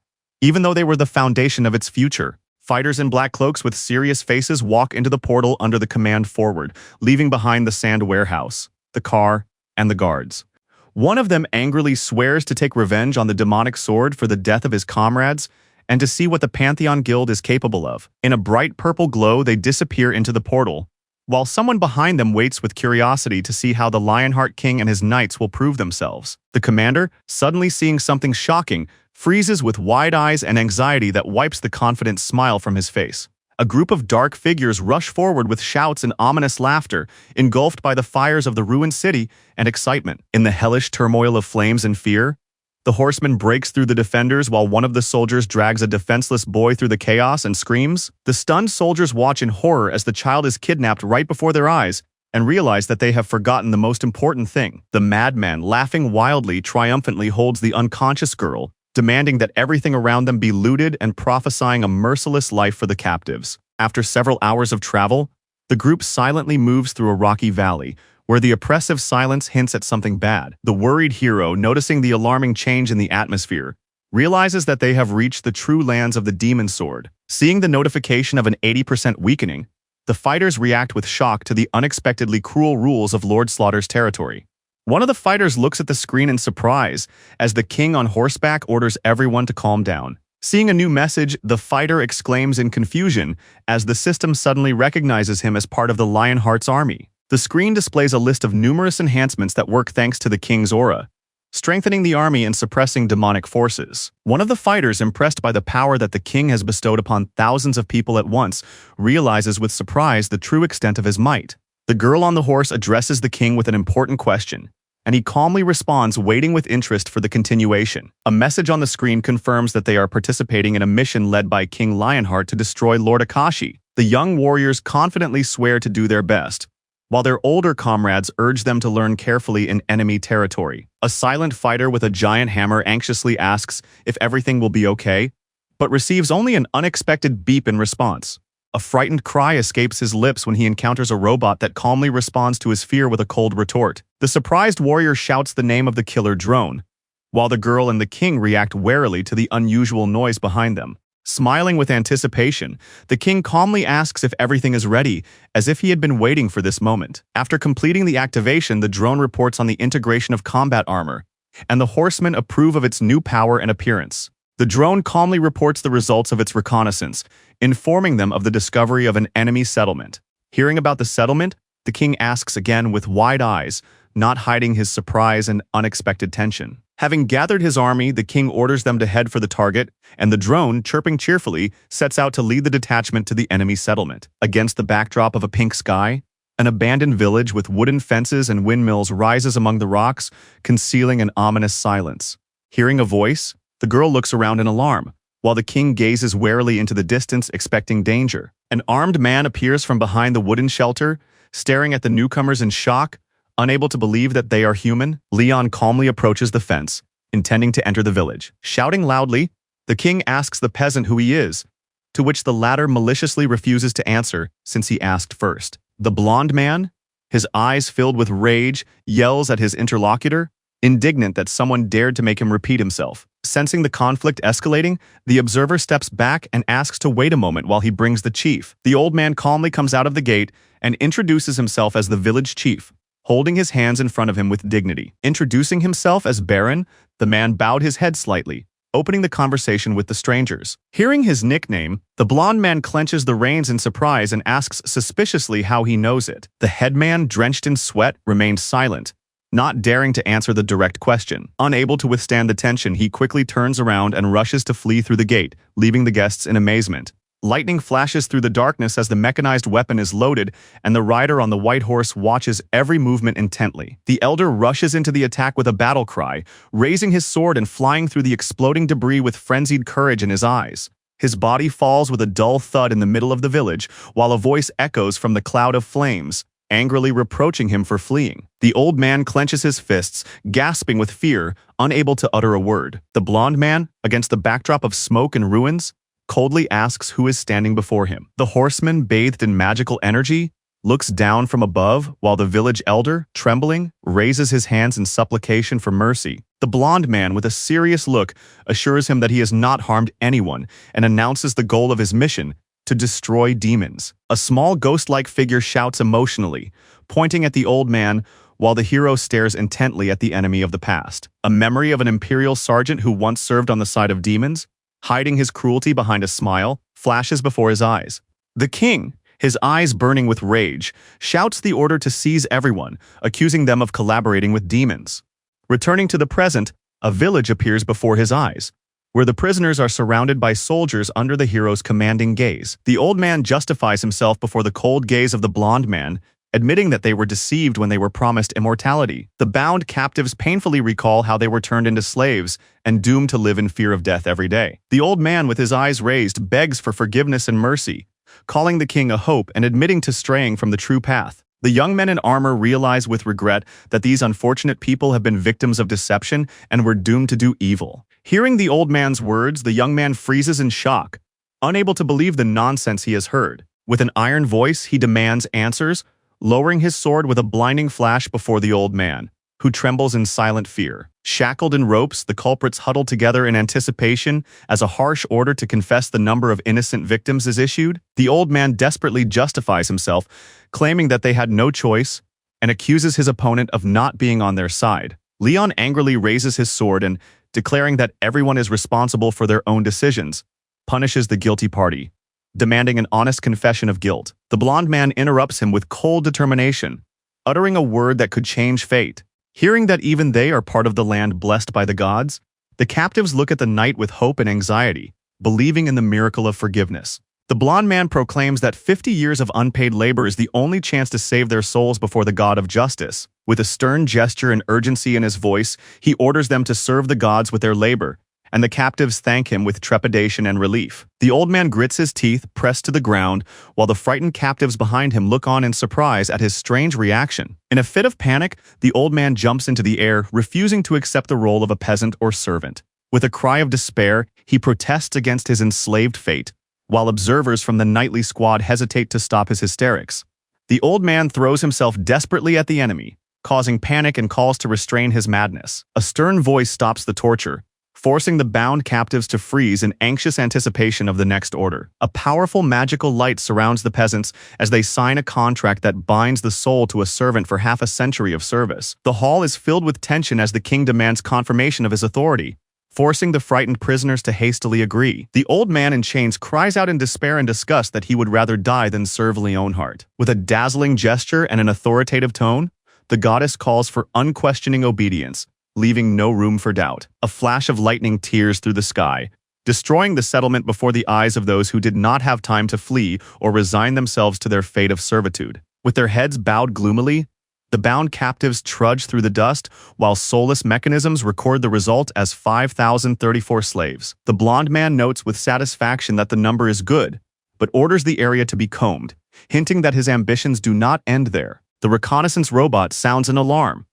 even though they were the foundation of its future. Fighters in black cloaks with serious faces walk into the portal under the command forward, leaving behind the sand warehouse, the car, and the guards. One of them angrily swears to take revenge on the demonic sword for the death of his comrades and to see what the Pantheon Guild is capable of. In a bright purple glow, they disappear into the portal, while someone behind them waits with curiosity to see how the Lionheart King and his knights will prove themselves. The commander, suddenly seeing something shocking, freezes with wide eyes and anxiety that wipes the confident smile from his face. A group of dark figures rush forward with shouts and ominous laughter, engulfed by the fires of the ruined city and excitement. In the hellish turmoil of flames and fear, the horseman breaks through the defenders while one of the soldiers drags a defenseless boy through the chaos and screams. The stunned soldiers watch in horror as the child is kidnapped right before their eyes and realize that they have forgotten the most important thing. The madman, laughing wildly, triumphantly holds the unconscious girl, demanding that everything around them be looted and prophesying a merciless life for the captives. After several hours of travel, the group silently moves through a rocky valley, where the oppressive silence hints at something bad. The worried hero, noticing the alarming change in the atmosphere, realizes that they have reached the true lands of the Demon Sword. Seeing the notification of an 80% weakening, the fighters react with shock to the unexpectedly cruel rules of Lord Slaughter's territory. One of the fighters looks at the screen in surprise as the king on horseback orders everyone to calm down. Seeing a new message, the fighter exclaims in confusion as the system suddenly recognizes him as part of the Lionheart's army. The screen displays a list of numerous enhancements that work thanks to the king's aura, strengthening the army and suppressing demonic forces. One of the fighters, impressed by the power that the king has bestowed upon thousands of people at once, realizes with surprise the true extent of his might. The girl on the horse addresses the king with an important question, and he calmly responds, waiting with interest for the continuation. A message on the screen confirms that they are participating in a mission led by King Lionheart to destroy Lord Akashi. The young warriors confidently swear to do their best, while their older comrades urge them to learn carefully in enemy territory. A silent fighter with a giant hammer anxiously asks if everything will be okay, but receives only an unexpected beep in response. A frightened cry escapes his lips when he encounters a robot that calmly responds to his fear with a cold retort. The surprised warrior shouts the name of the killer drone, while the girl and the king react warily to the unusual noise behind them. Smiling with anticipation, the king calmly asks if everything is ready, as if he had been waiting for this moment. After completing the activation, the drone reports on the integration of combat armor, and the horsemen approve of its new power and appearance. The drone calmly reports the results of its reconnaissance, informing them of the discovery of an enemy settlement. Hearing about the settlement, the king asks again with wide eyes, not hiding his surprise and unexpected tension. Having gathered his army, the king orders them to head for the target, and the drone, chirping cheerfully, sets out to lead the detachment to the enemy settlement. Against the backdrop of a pink sky, an abandoned village with wooden fences and windmills rises among the rocks, concealing an ominous silence. Hearing a voice, the girl looks around in alarm, while the king gazes warily into the distance, expecting danger. An armed man appears from behind the wooden shelter, staring at the newcomers in shock. Unable to believe that they are human, Leon calmly approaches the fence, intending to enter the village. Shouting loudly, the king asks the peasant who he is, to which the latter maliciously refuses to answer since he asked first. The blonde man, his eyes filled with rage, yells at his interlocutor, indignant that someone dared to make him repeat himself. Sensing the conflict escalating, the observer steps back and asks to wait a moment while he brings the chief. The old man calmly comes out of the gate and introduces himself as the village chief, holding his hands in front of him with dignity. Introducing himself as Baron, the man bowed his head slightly, opening the conversation with the strangers. Hearing his nickname, the blonde man clenches the reins in surprise and asks suspiciously how he knows it. The headman, drenched in sweat, remains silent, not daring to answer the direct question. Unable to withstand the tension, he quickly turns around and rushes to flee through the gate, leaving the guests in amazement. Lightning flashes through the darkness as the mechanized weapon is loaded, and the rider on the white horse watches every movement intently. The elder rushes into the attack with a battle cry, raising his sword and flying through the exploding debris with frenzied courage in his eyes. His body falls with a dull thud in the middle of the village, while a voice echoes from the cloud of flames, angrily reproaching him for fleeing. The old man clenches his fists, gasping with fear, unable to utter a word. The blonde man, against the backdrop of smoke and ruins, coldly asks who is standing before him. The horseman, bathed in magical energy, looks down from above while the village elder, trembling, raises his hands in supplication for mercy. The blond man, with a serious look, assures him that he has not harmed anyone and announces the goal of his mission: to destroy demons. A small ghost-like figure shouts emotionally, pointing at the old man while the hero stares intently at the enemy of the past. A memory of an imperial sergeant who once served on the side of demons, hiding his cruelty behind a smile, flashes before his eyes. The king, his eyes burning with rage, shouts the order to seize everyone, accusing them of collaborating with demons. Returning to the present, a village appears before his eyes, where the prisoners are surrounded by soldiers under the hero's commanding gaze. The old man justifies himself before the cold gaze of the blond man, admitting that they were deceived when they were promised immortality. The bound captives painfully recall how they were turned into slaves and doomed to live in fear of death every day. The old man, with his eyes raised, begs for forgiveness and mercy, calling the king a hope and admitting to straying from the true path. The young men in armor realize with regret that these unfortunate people have been victims of deception and were doomed to do evil. Hearing the old man's words, the young man freezes in shock, unable to believe the nonsense he has heard. With an iron voice, he demands answers, lowering his sword with a blinding flash before the old man, who trembles in silent fear. Shackled in ropes, the culprits huddle together in anticipation as a harsh order to confess the number of innocent victims is issued. The old man desperately justifies himself, claiming that they had no choice, and accuses his opponent of not being on their side. Leon angrily raises his sword and, declaring that everyone is responsible for their own decisions, punishes the guilty party, demanding an honest confession of guilt. The blond man interrupts him with cold determination, uttering a word that could change fate. Hearing that even they are part of the land blessed by the gods, the captives look at the knight with hope and anxiety, believing in the miracle of forgiveness. The blond man proclaims that 50 years of unpaid labor is the only chance to save their souls before the god of justice. With a stern gesture and urgency in his voice, he orders them to serve the gods with their labor, and the captives thank him with trepidation and relief. The old man grits his teeth, pressed to the ground, while the frightened captives behind him look on in surprise at his strange reaction. In a fit of panic, the old man jumps into the air, refusing to accept the role of a peasant or servant. With a cry of despair, he protests against his enslaved fate, while observers from the knightly squad hesitate to stop his hysterics. The old man throws himself desperately at the enemy, causing panic and calls to restrain his madness. A stern voice stops the torture, forcing the bound captives to freeze in anxious anticipation of the next order. A powerful magical light surrounds the peasants as they sign a contract that binds the soul to a servant for half a century of service. The hall is filled with tension as the king demands confirmation of his authority, forcing the frightened prisoners to hastily agree. The old man in chains cries out in despair and disgust that he would rather die than serve Leonhardt. With a dazzling gesture and an authoritative tone, the goddess calls for unquestioning obedience, leaving no room for doubt. A flash of lightning tears through the sky, destroying the settlement before the eyes of those who did not have time to flee or resign themselves to their fate of servitude. With their heads bowed gloomily, the bound captives trudge through the dust, while soulless mechanisms record the result as 5,034 slaves. The blond man notes with satisfaction that the number is good, but orders the area to be combed, hinting that his ambitions do not end there. The reconnaissance robot sounds an alarm,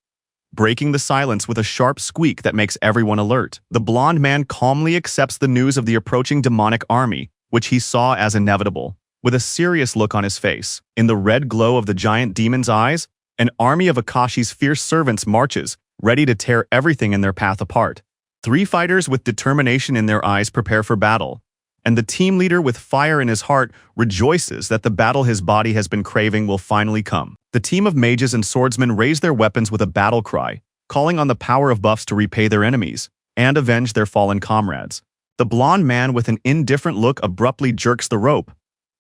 breaking the silence with a sharp squeak that makes everyone alert. The blond man calmly accepts the news of the approaching demonic army, which he saw as inevitable, with a serious look on his face. In the red glow of the giant demon's eyes, an army of Akashi's fierce servants marches, ready to tear everything in their path apart. 3 fighters with determination in their eyes prepare for battle, and the team leader with fire in his heart rejoices that the battle his body has been craving will finally come. The team of mages and swordsmen raise their weapons with a battle cry, calling on the power of buffs to repay their enemies and avenge their fallen comrades. The blond man with an indifferent look abruptly jerks the rope,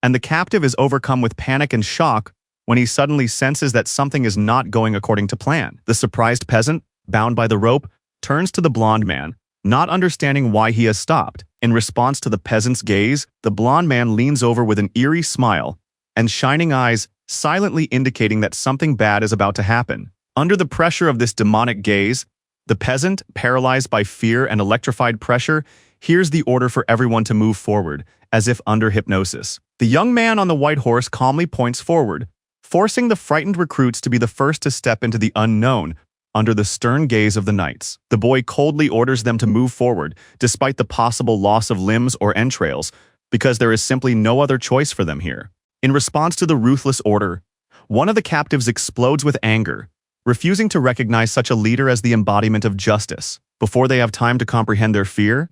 and the captive is overcome with panic and shock when he suddenly senses that something is not going according to plan. The surprised peasant, bound by the rope, turns to the blond man, not understanding why he has stopped. In response to the peasant's gaze, the blond man leans over with an eerie smile and shining eyes, silently indicating that something bad is about to happen. Under the pressure of this demonic gaze, the peasant, paralyzed by fear and electrified pressure, hears the order for everyone to move forward, as if under hypnosis. The young man on the white horse calmly points forward, forcing the frightened recruits to be the first to step into the unknown under the stern gaze of the knights. The boy coldly orders them to move forward, despite the possible loss of limbs or entrails, because there is simply no other choice for them here. In response to the ruthless order, One of the captives explodes with anger, refusing to recognize such a leader as the embodiment of justice. Before they have time to comprehend their fear,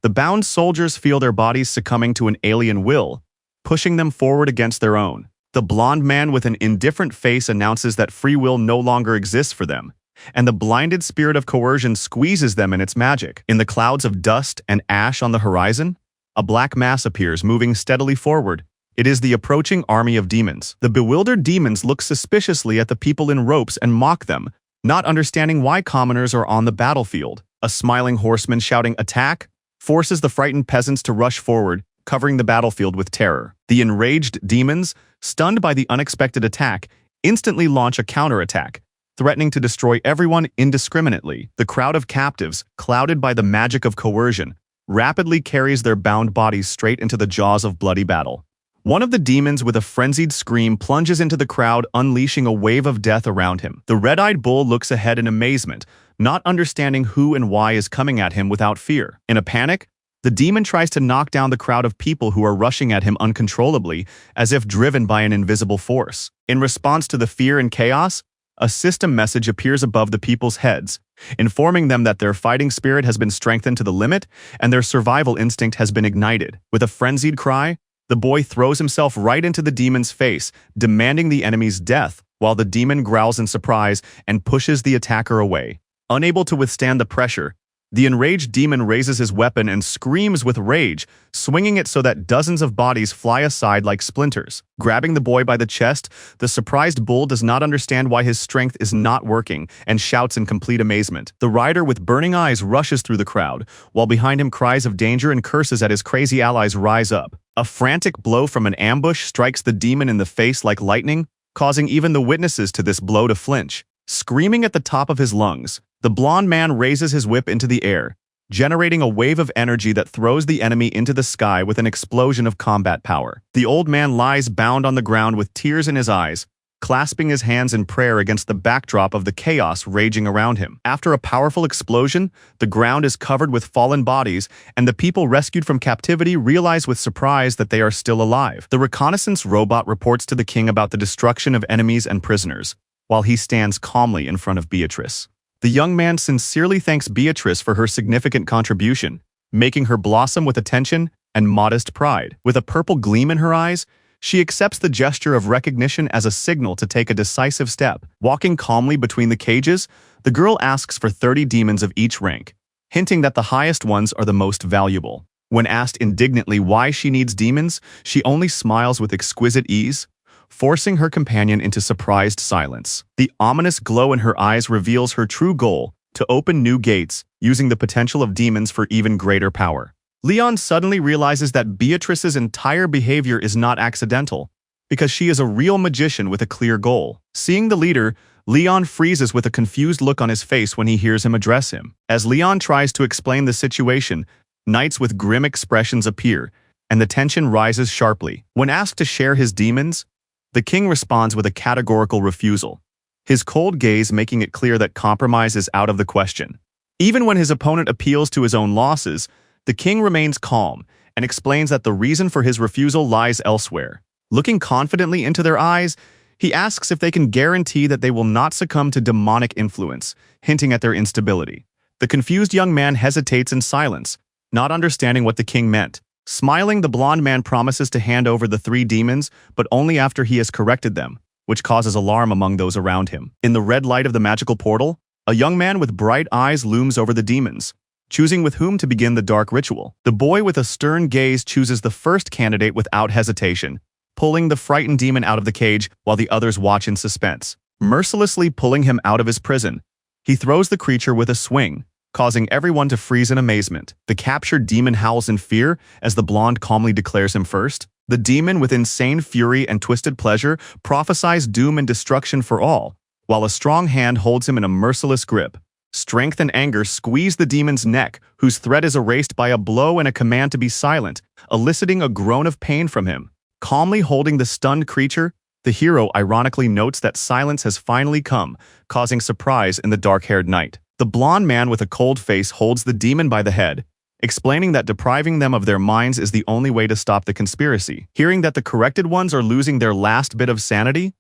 the bound soldiers feel their bodies succumbing to an alien will, pushing them forward against their own. The blonde man with an indifferent face announces that free will no longer exists for them, and the blinded spirit of coercion squeezes them in its magic. In the clouds of dust and ash on the horizon, a black mass appears, moving steadily forward. It is the approaching army of demons. The bewildered demons look suspiciously at the people in ropes and mock them, not understanding why commoners are on the battlefield. A smiling horseman shouting "Attack!" forces the frightened peasants to rush forward, covering the battlefield with terror. The enraged demons, stunned by the unexpected attack, instantly launch a counterattack, threatening to destroy everyone indiscriminately. The crowd of captives, clouded by the magic of coercion, rapidly carries their bound bodies straight into the jaws of bloody battle. One of the demons with a frenzied scream plunges into the crowd, unleashing a wave of death around him. The red-eyed bull looks ahead in amazement, not understanding who and why is coming at him without fear. In a panic, the demon tries to knock down the crowd of people who are rushing at him uncontrollably, as if driven by an invisible force. In response to the fear and chaos, a system message appears above the people's heads, informing them that their fighting spirit has been strengthened to the limit and their survival instinct has been ignited. With a frenzied cry, the boy throws himself right into the demon's face, demanding the enemy's death, while the demon growls in surprise and pushes the attacker away. Unable to withstand the pressure, the enraged demon raises his weapon and screams with rage, swinging it so that dozens of bodies fly aside like splinters. Grabbing the boy by the chest, the surprised bull does not understand why his strength is not working and shouts in complete amazement. The rider with burning eyes rushes through the crowd, while behind him cries of danger and curses at his crazy allies rise up. A frantic blow from an ambush strikes the demon in the face like lightning, causing even the witnesses to this blow to flinch. Screaming at the top of his lungs, the blonde man raises his whip into the air, generating a wave of energy that throws the enemy into the sky with an explosion of combat power. The old man lies bound on the ground with tears in his eyes, clasping his hands in prayer against the backdrop of the chaos raging around him. After a powerful explosion, the ground is covered with fallen bodies, and the people rescued from captivity realize with surprise that they are still alive. The reconnaissance robot reports to the king about the destruction of enemies and prisoners, while he stands calmly in front of Beatrice. The young man sincerely thanks Beatrice for her significant contribution, making her blossom with attention and modest pride. With a purple gleam in her eyes, she accepts the gesture of recognition as a signal to take a decisive step. Walking calmly between the cages, the girl asks for 30 demons of each rank, hinting that the highest ones are the most valuable. When asked indignantly why she needs demons, she only smiles with exquisite ease, forcing her companion into surprised silence. The ominous glow in her eyes reveals her true goal: to open new gates, using the potential of demons for even greater power. Leon suddenly realizes that Beatrice's entire behavior is not accidental, because she is a real magician with a clear goal. Seeing the leader, Leon freezes with a confused look on his face when he hears him address him. As Leon tries to explain the situation, knights with grim expressions appear, and the tension rises sharply. When asked to share his demons, the king responds with a categorical refusal, his cold gaze making it clear that compromise is out of the question. Even when his opponent appeals to his own losses, the king remains calm and explains that the reason for his refusal lies elsewhere. Looking confidently into their eyes, he asks if they can guarantee that they will not succumb to demonic influence, hinting at their instability. The confused young man hesitates in silence, not understanding what the king meant. Smiling, the blonde man promises to hand over the 3 demons, but only after he has corrected them, which causes alarm among those around him. In the red light of the magical portal, a young man with bright eyes looms over the demons, choosing with whom to begin the dark ritual. The boy with a stern gaze chooses the first candidate without hesitation, pulling the frightened demon out of the cage while the others watch in suspense. Mercilessly pulling him out of his prison, he throws the creature with a swing, causing everyone to freeze in amazement. The captured demon howls in fear as the blonde calmly declares him first. The demon, with insane fury and twisted pleasure, prophesies doom and destruction for all, while a strong hand holds him in a merciless grip. Strength and anger squeeze the demon's neck, whose threat is erased by a blow and a command to be silent, eliciting a groan of pain from him. Calmly holding the stunned creature, the hero ironically notes that silence has finally come, causing surprise in the dark-haired knight. The blonde man with a cold face holds the demon by the head, explaining that depriving them of their minds is the only way to stop the conspiracy. Hearing that the corrected ones are losing their last bit of sanity,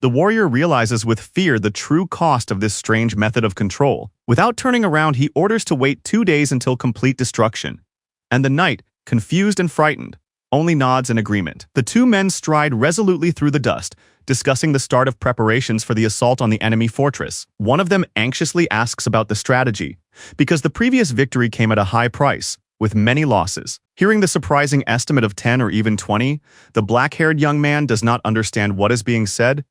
The warrior realizes with fear the true cost of this strange method of control. Without turning around, he orders to wait 2 days until complete destruction. And the knight, confused and frightened, only nods in agreement. The two men stride resolutely through the dust, discussing the start of preparations for the assault on the enemy fortress. One of them anxiously asks about the strategy, because the previous victory came at a high price, with many losses. Hearing the surprising estimate of 10 or even 20, the black-haired young man does not understand what is being said,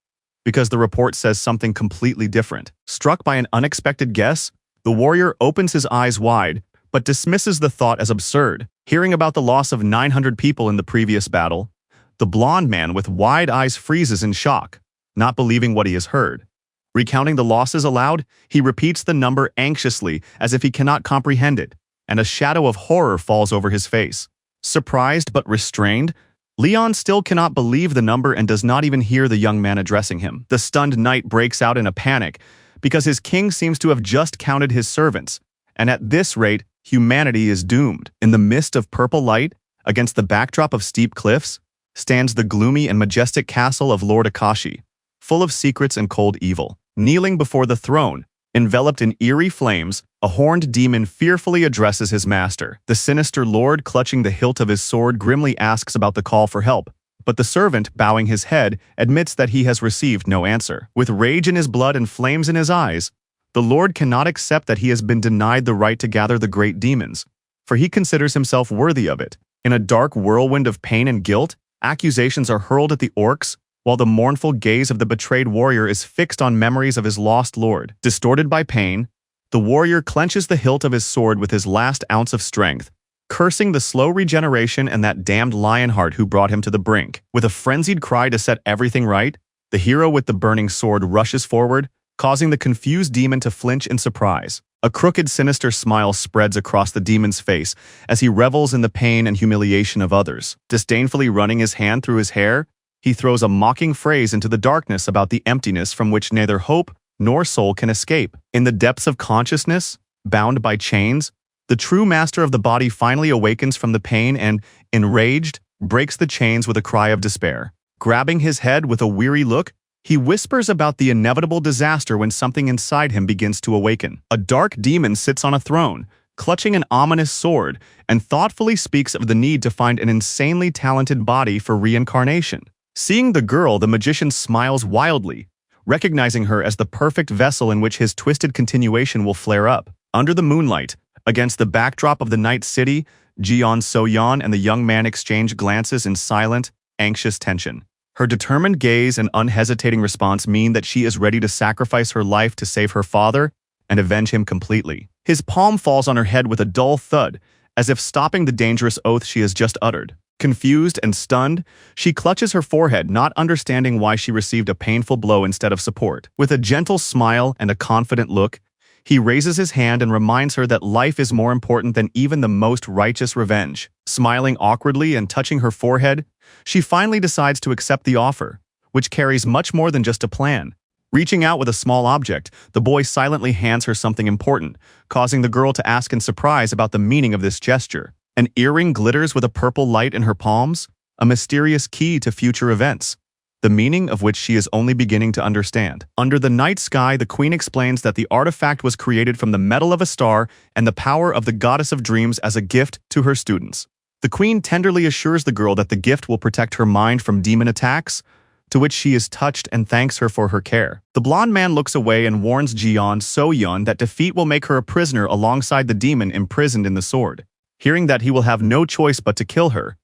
because the report says something completely different. Struck by an unexpected guess, the warrior opens his eyes wide, but dismisses the thought as absurd. Hearing about the loss of 900 people in the previous battle, the blond man with wide eyes freezes in shock, not believing what he has heard. Recounting the losses aloud, he repeats the number anxiously as if he cannot comprehend it, and a shadow of horror falls over his face. Surprised but restrained, Leon still cannot believe the number and does not even hear the young man addressing him. The stunned knight breaks out in a panic because his king seems to have just counted his servants, and at this rate, humanity is doomed. In the mist of purple light, against the backdrop of steep cliffs, stands the gloomy and majestic castle of Lord Akashi, full of secrets and cold evil. Kneeling before the throne, enveloped in eerie flames, a horned demon fearfully addresses his master. The sinister lord, clutching the hilt of his sword, grimly asks about the call for help, but the servant, bowing his head, admits that he has received no answer. With rage in his blood and flames in his eyes, the lord cannot accept that he has been denied the right to gather the great demons, for he considers himself worthy of it. In a dark whirlwind of pain and guilt, accusations are hurled at the orcs, while the mournful gaze of the betrayed warrior is fixed on memories of his lost lord. Distorted by pain, the warrior clenches the hilt of his sword with his last ounce of strength, cursing the slow regeneration and that damned Lionheart who brought him to the brink. With a frenzied cry to set everything right, the hero with the burning sword rushes forward, causing the confused demon to flinch in surprise. A crooked, sinister smile spreads across the demon's face as he revels in the pain and humiliation of others. Disdainfully running his hand through his hair, he throws a mocking phrase into the darkness about the emptiness from which neither hope nor soul can escape. In the depths of consciousness, bound by chains, the true master of the body finally awakens from the pain and, enraged, breaks the chains with a cry of despair. Grabbing his head with a weary look, he whispers about the inevitable disaster when something inside him begins to awaken. A dark demon sits on a throne, clutching an ominous sword, and thoughtfully speaks of the need to find an insanely talented body for reincarnation. Seeing the girl, the magician smiles wildly, recognizing her as the perfect vessel in which his twisted continuation will flare up. Under the moonlight, against the backdrop of the night city, Jian So-yeon and the young man exchange glances in silent, anxious tension. Her determined gaze and unhesitating response mean that she is ready to sacrifice her life to save her father and avenge him completely. His palm falls on her head with a dull thud, as if stopping the dangerous oath she has just uttered. Confused and stunned, she clutches her forehead, not understanding why she received a painful blow instead of support. With a gentle smile and a confident look, he raises his hand and reminds her that life is more important than even the most righteous revenge. Smiling awkwardly and touching her forehead, she finally decides to accept the offer, which carries much more than just a plan. Reaching out with a small object, the boy silently hands her something important, causing the girl to ask in surprise about the meaning of this gesture. An earring glitters with a purple light in her palms, a mysterious key to future events, the meaning of which she is only beginning to understand. Under the night sky, the queen explains that the artifact was created from the metal of a star and the power of the goddess of dreams as a gift to her students. The queen tenderly assures the girl that the gift will protect her mind from demon attacks, to which she is touched and thanks her for her care. The blonde man looks away and warns Jian So-yeon that defeat will make her a prisoner alongside the demon imprisoned in the sword. Hearing that he will have no choice but to kill her,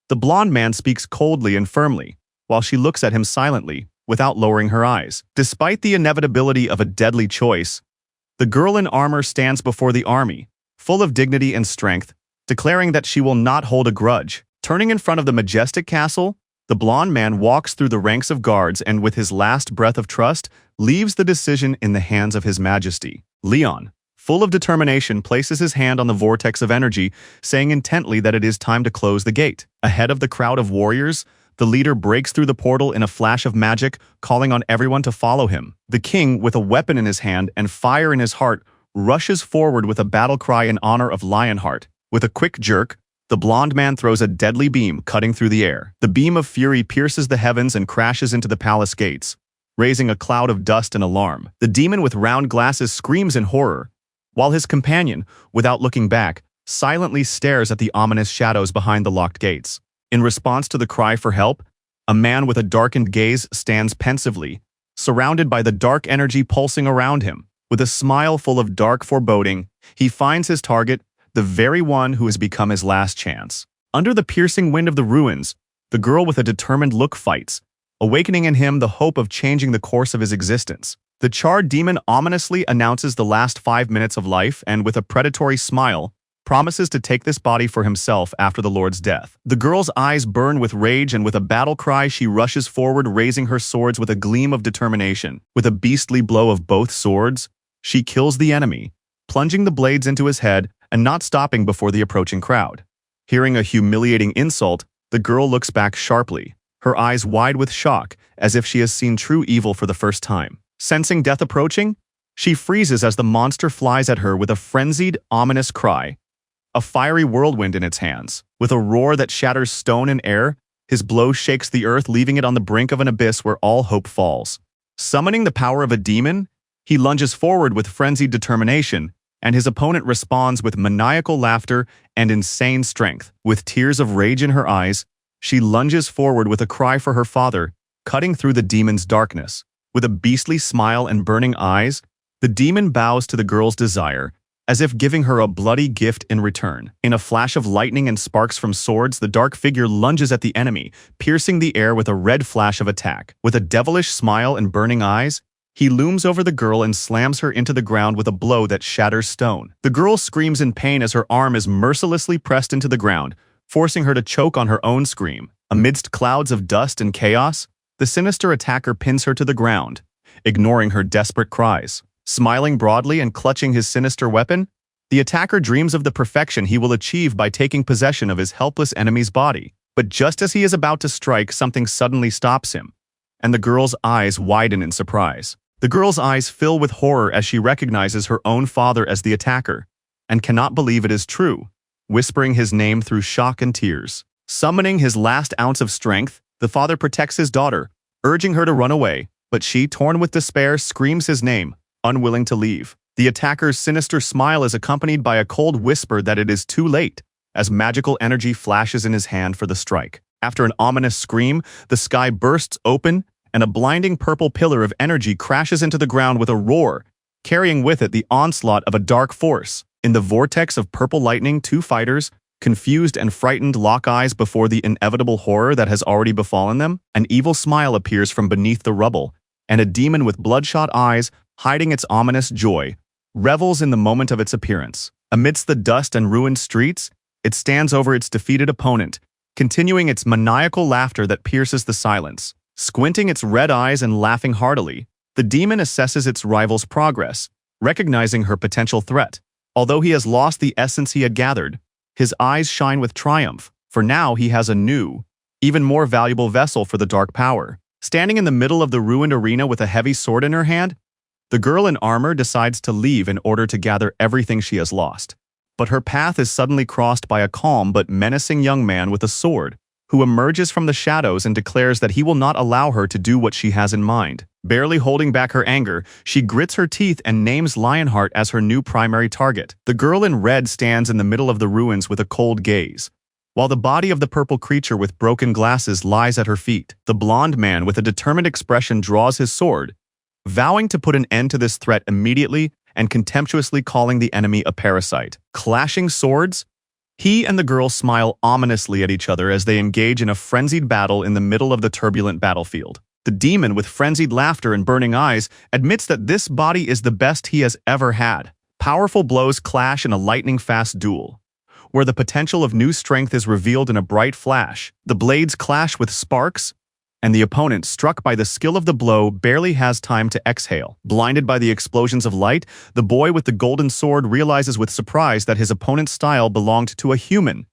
the blonde man speaks coldly and firmly, while she looks at him silently, without lowering her eyes. Despite the inevitability of a deadly choice, the girl in armor stands before the army, full of dignity and strength, declaring that she will not hold a grudge. Turning in front of the majestic castle, the blonde man walks through the ranks of guards and, with his last breath of trust, leaves the decision in the hands of His Majesty. Leon, full of determination, places his hand on the vortex of energy, saying intently that it is time to close the gate. Ahead of the crowd of warriors, the leader breaks through the portal in a flash of magic, calling on everyone to follow him. The king, with a weapon in his hand and fire in his heart, rushes forward with a battle cry in honor of Lionheart. With a quick jerk, the blonde man throws a deadly beam, cutting through the air. The beam of fury pierces the heavens and crashes into the palace gates, raising a cloud of dust and alarm. The demon with round glasses screams in horror, while his companion, without looking back, silently stares at the ominous shadows behind the locked gates. In response to the cry for help, a man with a darkened gaze stands pensively, surrounded by the dark energy pulsing around him. With a smile full of dark foreboding, he finds his target, the very one who has become his last chance. Under the piercing wind of the ruins, the girl with a determined look fights, awakening in him the hope of changing the course of his existence. The charred demon ominously announces the last 5 minutes of life and, with a predatory smile, promises to take this body for himself after the Lord's death. The girl's eyes burn with rage, and with a battle cry she rushes forward, raising her swords with a gleam of determination. With a beastly blow of both swords, she kills the enemy, plunging the blades into his head and not stopping before the approaching crowd. Hearing a humiliating insult, the girl looks back sharply, her eyes wide with shock, as if she has seen true evil for the first time. Sensing death approaching, she freezes as the monster flies at her with a frenzied, ominous cry, a fiery whirlwind in its hands. With a roar that shatters stone and air, his blow shakes the earth, leaving it on the brink of an abyss where all hope falls. Summoning the power of a demon, he lunges forward with frenzied determination, and his opponent responds with maniacal laughter and insane strength. With tears of rage in her eyes, she lunges forward with a cry for her father, cutting through the demon's darkness. With a beastly smile and burning eyes, the demon bows to the girl's desire, as if giving her a bloody gift in return. In a flash of lightning and sparks from swords, the dark figure lunges at the enemy, piercing the air with a red flash of attack. With a devilish smile and burning eyes, he looms over the girl and slams her into the ground with a blow that shatters stone. The girl screams in pain as her arm is mercilessly pressed into the ground, forcing her to choke on her own scream. Amidst clouds of dust and chaos, the sinister attacker pins her to the ground, ignoring her desperate cries. Smiling broadly and clutching his sinister weapon, the attacker dreams of the perfection he will achieve by taking possession of his helpless enemy's body. But just as he is about to strike, something suddenly stops him, and the girl's eyes widen in surprise. The girl's eyes fill with horror as she recognizes her own father as the attacker, and cannot believe it is true, whispering his name through shock and tears. Summoning his last ounce of strength, the father protects his daughter, urging her to run away, but she, torn with despair, screams his name, unwilling to leave. The attacker's sinister smile is accompanied by a cold whisper that it is too late, as magical energy flashes in his hand for the strike. After an ominous scream, the sky bursts open, and a blinding purple pillar of energy crashes into the ground with a roar, carrying with it the onslaught of a dark force. In the vortex of purple lightning, two fighters, confused and frightened, lock eyes before the inevitable horror that has already befallen them. An evil smile appears from beneath the rubble, and a demon with bloodshot eyes, hiding its ominous joy, revels in the moment of its appearance. Amidst the dust and ruined streets, it stands over its defeated opponent, continuing its maniacal laughter that pierces the silence. Squinting its red eyes and laughing heartily, the demon assesses its rival's progress, recognizing her potential threat. Although he has lost the essence he had gathered, his eyes shine with triumph, for now he has a new, even more valuable vessel for the dark power. Standing in the middle of the ruined arena with a heavy sword in her hand, the girl in armor decides to leave in order to gather everything she has lost. But her path is suddenly crossed by a calm but menacing young man with a sword, who emerges from the shadows and declares that he will not allow her to do what she has in mind. Barely holding back her anger, she grits her teeth and names Lionheart as her new primary target. The girl in red stands in the middle of the ruins with a cold gaze, while the body of the purple creature with broken glasses lies at her feet. The blonde man with a determined expression draws his sword, vowing to put an end to this threat immediately and contemptuously calling the enemy a parasite. Clashing swords, he and the girl smile ominously at each other as they engage in a frenzied battle in the middle of the turbulent battlefield. The demon, with frenzied laughter and burning eyes, admits that this body is the best he has ever had. Powerful blows clash in a lightning-fast duel, where the potential of new strength is revealed in a bright flash. The blades clash with sparks, and the opponent, struck by the skill of the blow, barely has time to exhale. Blinded by the explosions of light, the boy with the golden sword realizes with surprise that his opponent's style belonged to a human,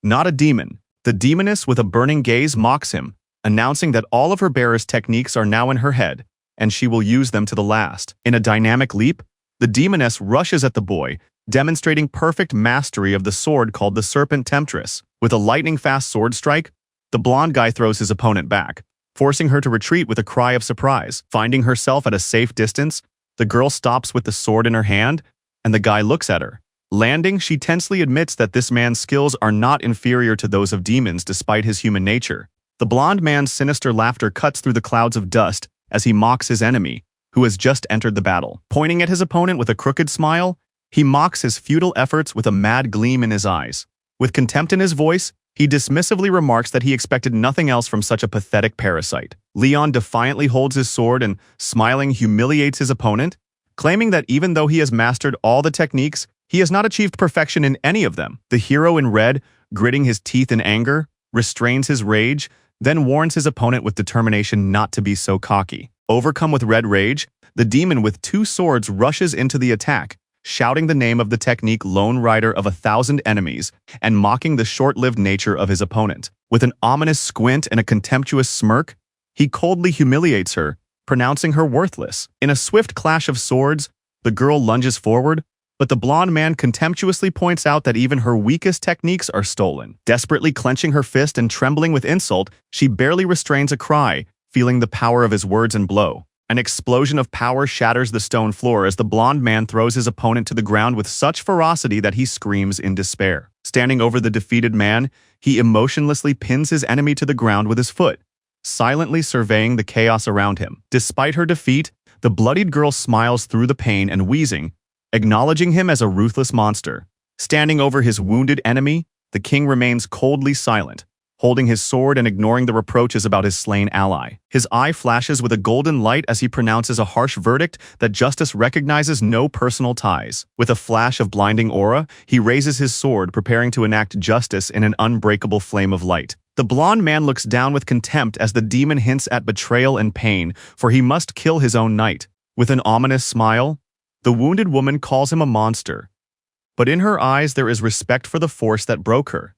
not a demon. The demoness with a burning gaze mocks him, announcing that all of her bearer's techniques are now in her head, and she will use them to the last. In a dynamic leap, the demoness rushes at the boy, demonstrating perfect mastery of the sword called the Serpent Temptress. With a lightning-fast sword strike, the blonde guy throws his opponent back, forcing her to retreat with a cry of surprise. Finding herself at a safe distance, the girl stops with the sword in her hand, and the guy looks at her. Landing, she tensely admits that this man's skills are not inferior to those of demons despite his human nature. The blonde man's sinister laughter cuts through the clouds of dust as he mocks his enemy, who has just entered the battle. Pointing at his opponent with a crooked smile, he mocks his futile efforts with a mad gleam in his eyes. With contempt in his voice, he dismissively remarks that he expected nothing else from such a pathetic parasite. Leon defiantly holds his sword and, smiling, humiliates his opponent, claiming that even though he has mastered all the techniques, he has not achieved perfection in any of them. The hero in red, gritting his teeth in anger, restrains his rage, then warns his opponent with determination not to be so cocky. Overcome with red rage, the demon with 2 swords rushes into the attack, shouting the name of the technique Lone Rider of 1,000 Enemies and mocking the short-lived nature of his opponent. With an ominous squint and a contemptuous smirk, he coldly humiliates her, pronouncing her worthless. In a swift clash of swords, the girl lunges forward, but the blonde man contemptuously points out that even her weakest techniques are stolen. Desperately clenching her fist and trembling with insult, she barely restrains a cry, feeling the power of his words and blow. An explosion of power shatters the stone floor as the blonde man throws his opponent to the ground with such ferocity that he screams in despair. Standing over the defeated man, he emotionlessly pins his enemy to the ground with his foot, silently surveying the chaos around him. Despite her defeat, the bloodied girl smiles through the pain and wheezing, acknowledging him as a ruthless monster. Standing over his wounded enemy, the king remains coldly silent, holding his sword and ignoring the reproaches about his slain ally. His eye flashes with a golden light as he pronounces a harsh verdict that justice recognizes no personal ties. With a flash of blinding aura, he raises his sword, preparing to enact justice in an unbreakable flame of light. The blonde man looks down with contempt as the demon hints at betrayal and pain, for he must kill his own knight. With an ominous smile, the wounded woman calls him a monster, but in her eyes there is respect for the force that broke her.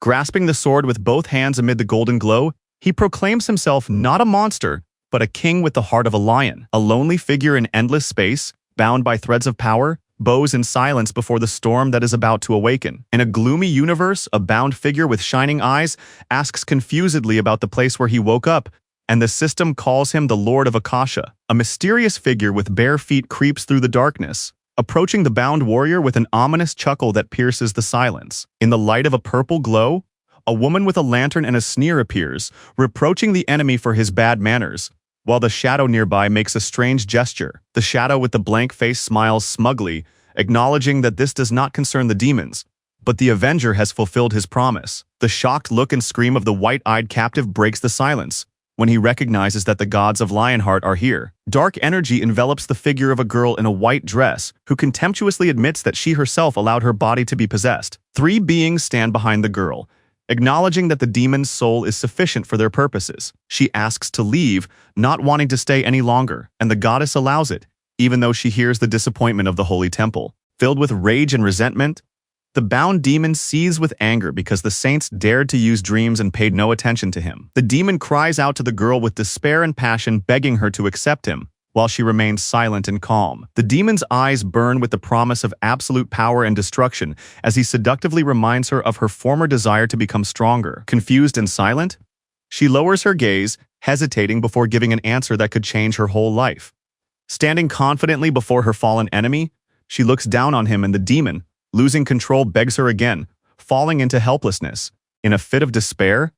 Grasping the sword with both hands amid the golden glow, he proclaims himself not a monster, but a king with the heart of a lion. A lonely figure in endless space, bound by threads of power, bows in silence before the storm that is about to awaken. In a gloomy universe, a bound figure with shining eyes asks confusedly about the place where he woke up, and the system calls him the Lord of Akasha. A mysterious figure with bare feet creeps through the darkness, approaching the bound warrior with an ominous chuckle that pierces the silence. In the light of a purple glow, a woman with a lantern and a sneer appears, reproaching the enemy for his bad manners, while the shadow nearby makes a strange gesture. The shadow with the blank face smiles smugly, acknowledging that this does not concern the demons, but the Avenger has fulfilled his promise. The shocked look and scream of the white-eyed captive breaks the silence when he recognizes that the gods of Lionheart are here. Dark energy envelops the figure of a girl in a white dress, who contemptuously admits that she herself allowed her body to be possessed. 3 beings stand behind the girl, acknowledging that the demon's soul is sufficient for their purposes. She asks to leave, not wanting to stay any longer, and the goddess allows it, even though she hears the disappointment of the holy temple. Filled with rage and resentment, the bound demon seethes with anger because the saints dared to use dreams and paid no attention to him. The demon cries out to the girl with despair and passion, begging her to accept him, while she remains silent and calm. The demon's eyes burn with the promise of absolute power and destruction as he seductively reminds her of her former desire to become stronger. Confused and silent, she lowers her gaze, hesitating before giving an answer that could change her whole life. Standing confidently before her fallen enemy, she looks down on him, and the demon, losing control, begs her again, falling into helplessness. In a fit of despair,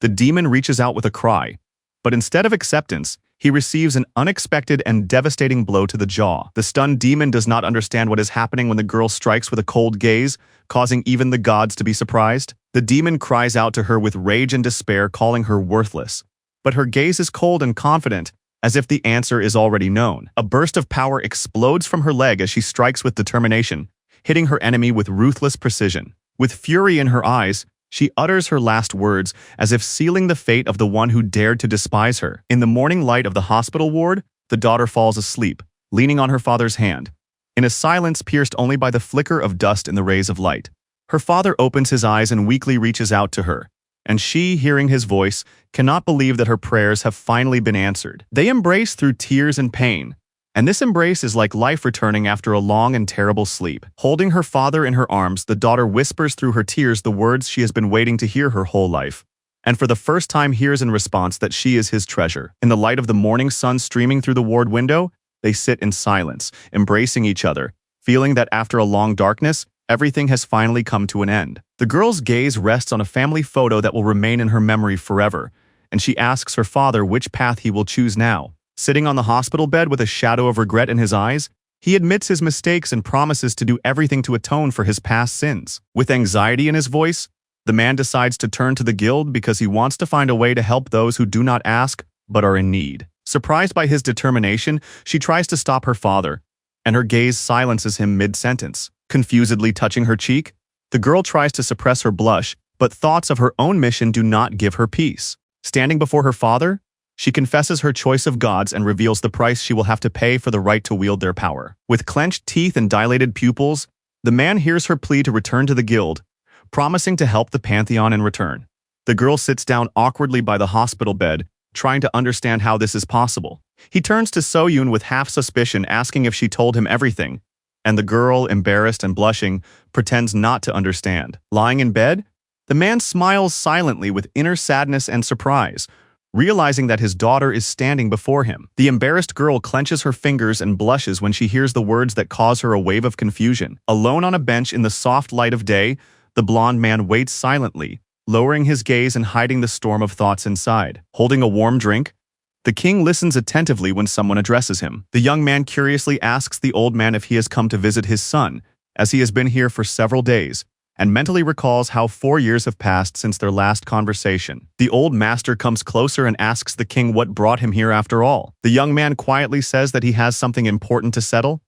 the demon reaches out with a cry, but instead of acceptance, he receives an unexpected and devastating blow to the jaw. The stunned demon does not understand what is happening when the girl strikes with a cold gaze, causing even the gods to be surprised. The demon cries out to her with rage and despair, calling her worthless, but her gaze is cold and confident, as if the answer is already known. A burst of power explodes from her leg as she strikes with determination, hitting her enemy with ruthless precision. With fury in her eyes, she utters her last words, as if sealing the fate of the one who dared to despise her. In the morning light of the hospital ward, the daughter falls asleep, leaning on her father's hand, in a silence pierced only by the flicker of dust in the rays of light. Her father opens his eyes and weakly reaches out to her, and she, hearing his voice, cannot believe that her prayers have finally been answered. They embrace through tears and pain, and this embrace is like life returning after a long and terrible sleep. Holding her father in her arms, the daughter whispers through her tears the words she has been waiting to hear her whole life. and for the first time hears in response that she is his treasure. In the light of the morning sun streaming through the ward window, they sit in silence, embracing each other, feeling that after a long darkness, everything has finally come to an end. The girl's gaze rests on a family photo that will remain in her memory forever, and she asks her father which path he will choose now. Sitting on the hospital bed with a shadow of regret in his eyes, he admits his mistakes and promises to do everything to atone for his past sins. With anxiety in his voice, the man decides to turn to the guild because he wants to find a way to help those who do not ask but are in need. Surprised by his determination, she tries to stop her father, and her gaze silences him mid-sentence. Confusedly touching her cheek, the girl tries to suppress her blush, but thoughts of her own mission do not give her peace. Standing before her father, she confesses her choice of gods and reveals the price she will have to pay for the right to wield their power. With clenched teeth and dilated pupils, the man hears her plea to return to the guild, promising to help the pantheon in return. The girl sits down awkwardly by the hospital bed, trying to understand how this is possible. He turns to Soyun with half suspicion, asking if she told him everything, and the girl, embarrassed and blushing, pretends not to understand. Lying in bed, the man smiles silently with inner sadness and surprise, realizing that his daughter is standing before him. The embarrassed girl clenches her fingers and blushes when she hears the words that cause her a wave of confusion. Alone on a bench in the soft light of day, the blonde man waits silently, lowering his gaze and hiding the storm of thoughts inside. Holding a warm drink, the king listens attentively when someone addresses him. The young man curiously asks the old man if he has come to visit his son, as he has been here for several days, and mentally recalls how 4 years have passed since their last conversation. The old master comes closer and asks the king what brought him here after all. The young man quietly says that he has something important to settle,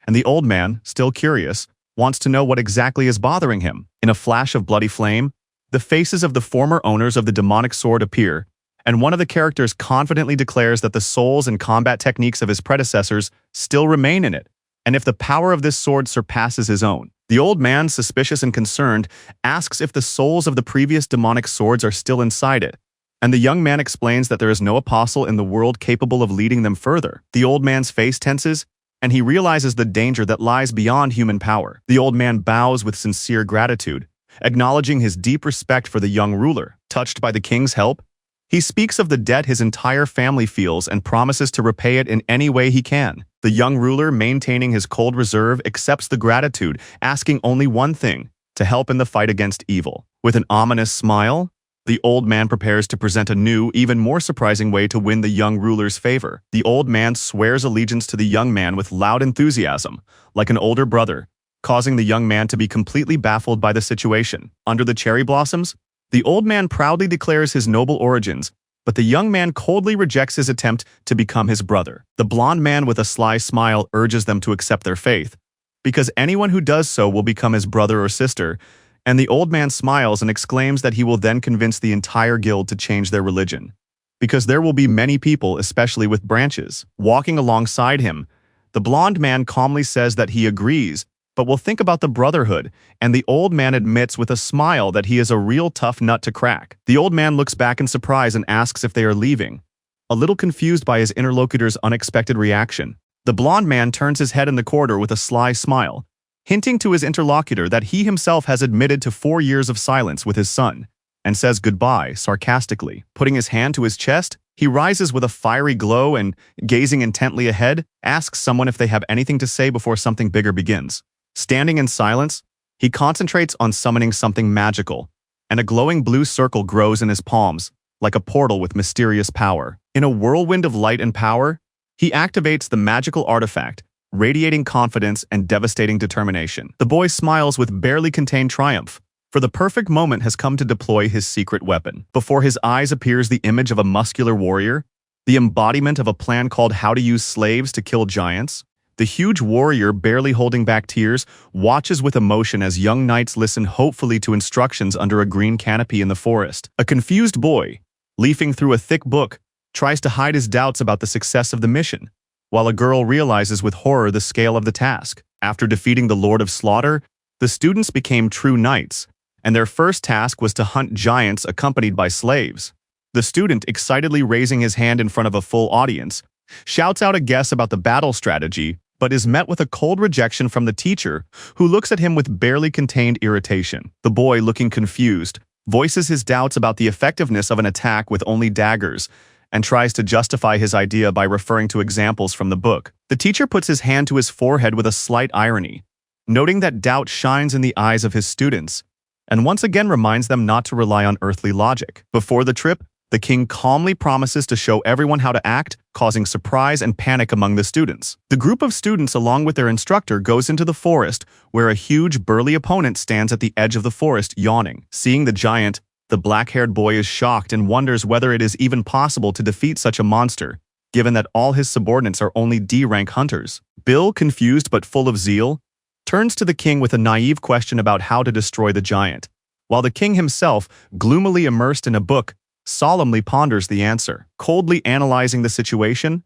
and the old man, still curious, wants to know what exactly is bothering him. In a flash of bloody flame, the faces of the former owners of the demonic sword appear, and one of the characters confidently declares that the souls and combat techniques of his predecessors still remain in it, and if the power of this sword surpasses his own. The old man, suspicious and concerned, asks if the souls of the previous demonic swords are still inside it, and the young man explains that there is no apostle in the world capable of leading them further. The old man's face tenses, and he realizes the danger that lies beyond human power. The old man bows with sincere gratitude, acknowledging his deep respect for the young ruler. Touched by the king's help, he speaks of the debt his entire family feels and promises to repay it in any way he can. The young ruler, maintaining his cold reserve, accepts the gratitude, asking only one thing: to help in the fight against evil. With an ominous smile, the old man prepares to present a new, even more surprising way to win the young ruler's favor. The old man swears allegiance to the young man with loud enthusiasm, like an older brother, causing the young man to be completely baffled by the situation. Under the cherry blossoms, the old man proudly declares his noble origins, but the young man coldly rejects his attempt to become his brother. The blonde man with a sly smile urges them to accept their faith, because anyone who does so will become his brother or sister, and the old man smiles and exclaims that he will then convince the entire guild to change their religion, because there will be many people, especially with branches. Walking alongside him, the blonde man calmly says that he agrees, but will think about the brotherhood, and the old man admits with a smile that he is a real tough nut to crack. The old man looks back in surprise and asks if they are leaving, a little confused by his interlocutor's unexpected reaction. The blonde man turns his head in the corridor with a sly smile, hinting to his interlocutor that he himself has admitted to 4 years of silence with his son, and says goodbye sarcastically. Putting his hand to his chest, he rises with a fiery glow and, gazing intently ahead, asks someone if they have anything to say before something bigger begins. Standing in silence, he concentrates on summoning something magical, and a glowing blue circle grows in his palms, like a portal with mysterious power. In a whirlwind of light and power, he activates the magical artifact, radiating confidence and devastating determination. The boy smiles with barely contained triumph, for the perfect moment has come to deploy his secret weapon. Before his eyes appears the image of a muscular warrior, the embodiment of a plan called How to Use Slaves to Kill Giants. The huge warrior, barely holding back tears, watches with emotion as young knights listen hopefully to instructions under a green canopy in the forest. A confused boy, leafing through a thick book, tries to hide his doubts about the success of the mission, while a girl realizes with horror the scale of the task. After defeating the Lord of Slaughter, the students became true knights, and their first task was to hunt giants accompanied by slaves. The student, excitedly raising his hand in front of a full audience, shouts out a guess about the battle strategy, but is met with a cold rejection from the teacher, who looks at him with barely contained irritation. The boy, looking confused, voices his doubts about the effectiveness of an attack with only daggers, and tries to justify his idea by referring to examples from the book. The teacher puts his hand to his forehead with a slight irony, noting that doubt shines in the eyes of his students, and once again reminds them not to rely on earthly logic. Before the trip, the king calmly promises to show everyone how to act, causing surprise and panic among the students. The group of students, along with their instructor, goes into the forest, where a huge, burly opponent stands at the edge of the forest, yawning. Seeing the giant, the black-haired boy is shocked and wonders whether it is even possible to defeat such a monster, given that all his subordinates are only D-rank hunters. Bill, confused but full of zeal, turns to the king with a naive question about how to destroy the giant, while the king himself, gloomily immersed in a book, solemnly ponders the answer. Coldly analyzing the situation,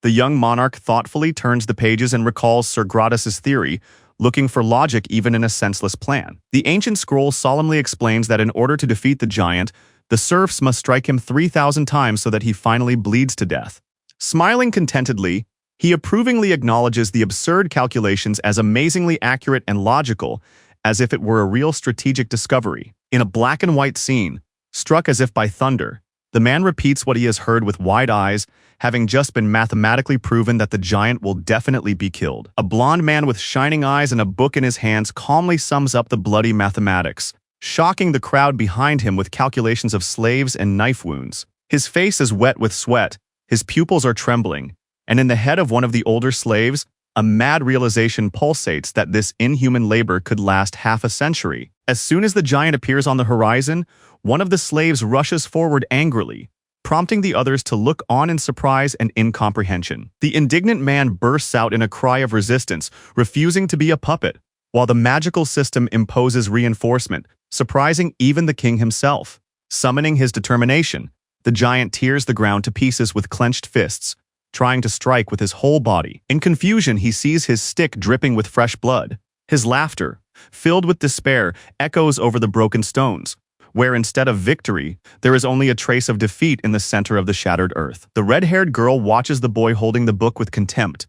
the young monarch thoughtfully turns the pages and recalls Sir Gratus's theory, looking for logic even in a senseless plan. The ancient scroll solemnly explains that in order to defeat the giant, the serfs must strike him 3,000 times so that he finally bleeds to death. Smiling contentedly, he approvingly acknowledges the absurd calculations as amazingly accurate and logical, as if it were a real strategic discovery. In a black and white scene, struck as if by thunder, the man repeats what he has heard with wide eyes, having just been mathematically proven that the giant will definitely be killed. A blond man with shining eyes and a book in his hands calmly sums up the bloody mathematics, shocking the crowd behind him with calculations of slaves and knife wounds. His face is wet with sweat, his pupils are trembling, and in the head of one of the older slaves, a mad realization pulsates that this inhuman labor could last half a century. As soon as the giant appears on the horizon, one of the slaves rushes forward angrily, prompting the others to look on in surprise and incomprehension. The indignant man bursts out in a cry of resistance, refusing to be a puppet, while the magical system imposes reinforcement, surprising even the king himself. Summoning his determination, the giant tears the ground to pieces with clenched fists, trying to strike with his whole body. In confusion, he sees his stick dripping with fresh blood. His laughter, filled with despair, echoes over the broken stones, where instead of victory, there is only a trace of defeat in the center of the shattered earth. The red-haired girl watches the boy holding the book with contempt,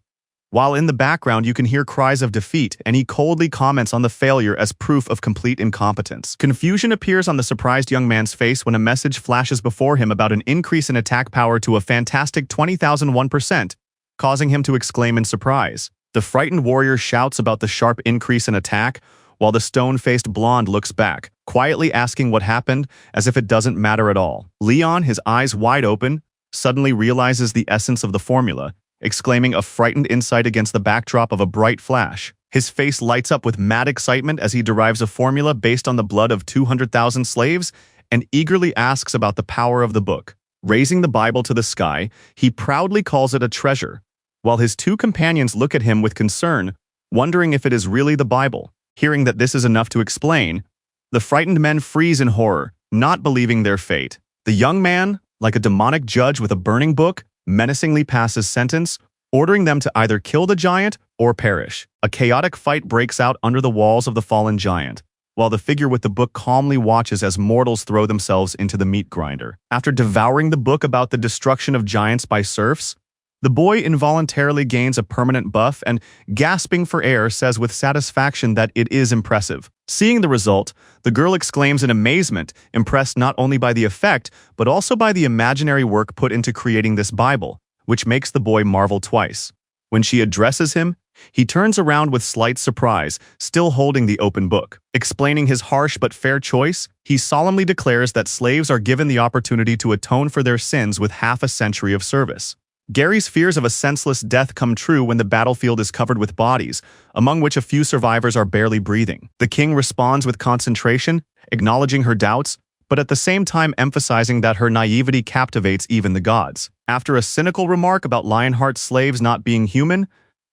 while in the background you can hear cries of defeat, and he coldly comments on the failure as proof of complete incompetence. Confusion appears on the surprised young man's face when a message flashes before him about an increase in attack power to a fantastic 20,001%, causing him to exclaim in surprise. The frightened warrior shouts about the sharp increase in attack, while the stone-faced blonde looks back, quietly asking what happened, as if it doesn't matter at all. Leon, his eyes wide open, suddenly realizes the essence of the formula, exclaiming a frightened insight against the backdrop of a bright flash. His face lights up with mad excitement as he derives a formula based on the blood of 200,000 slaves and eagerly asks about the power of the book. Raising the Bible to the sky, he proudly calls it a treasure, while his two companions look at him with concern, wondering if it is really the Bible. Hearing that this is enough to explain, the frightened men freeze in horror, not believing their fate. The young man, like a demonic judge with a burning book, menacingly passes sentence, ordering them to either kill the giant or perish. A chaotic fight breaks out under the walls of the fallen giant, while the figure with the book calmly watches as mortals throw themselves into the meat grinder. After devouring the book about the destruction of giants by serfs, the boy involuntarily gains a permanent buff and, gasping for air, says with satisfaction that it is impressive. Seeing the result, the girl exclaims in amazement, impressed not only by the effect, but also by the imaginary work put into creating this Bible, which makes the boy marvel twice. When she addresses him, he turns around with slight surprise, still holding the open book. Explaining his harsh but fair choice, he solemnly declares that slaves are given the opportunity to atone for their sins with half a century of service. Gary's fears of a senseless death come true when the battlefield is covered with bodies, among which a few survivors are barely breathing. The king responds with concentration, acknowledging her doubts, but at the same time emphasizing that her naivety captivates even the gods. After a cynical remark about Lionheart's slaves not being human,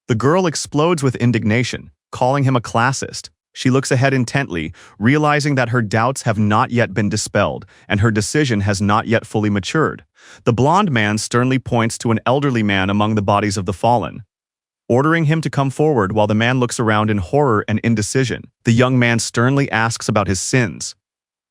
the girl explodes with indignation, calling him a classist. She looks ahead intently, realizing that her doubts have not yet been dispelled, and her decision has not yet fully matured. The blond man sternly points to an elderly man among the bodies of the fallen, ordering him to come forward while the man looks around in horror and indecision. The young man sternly asks about his sins,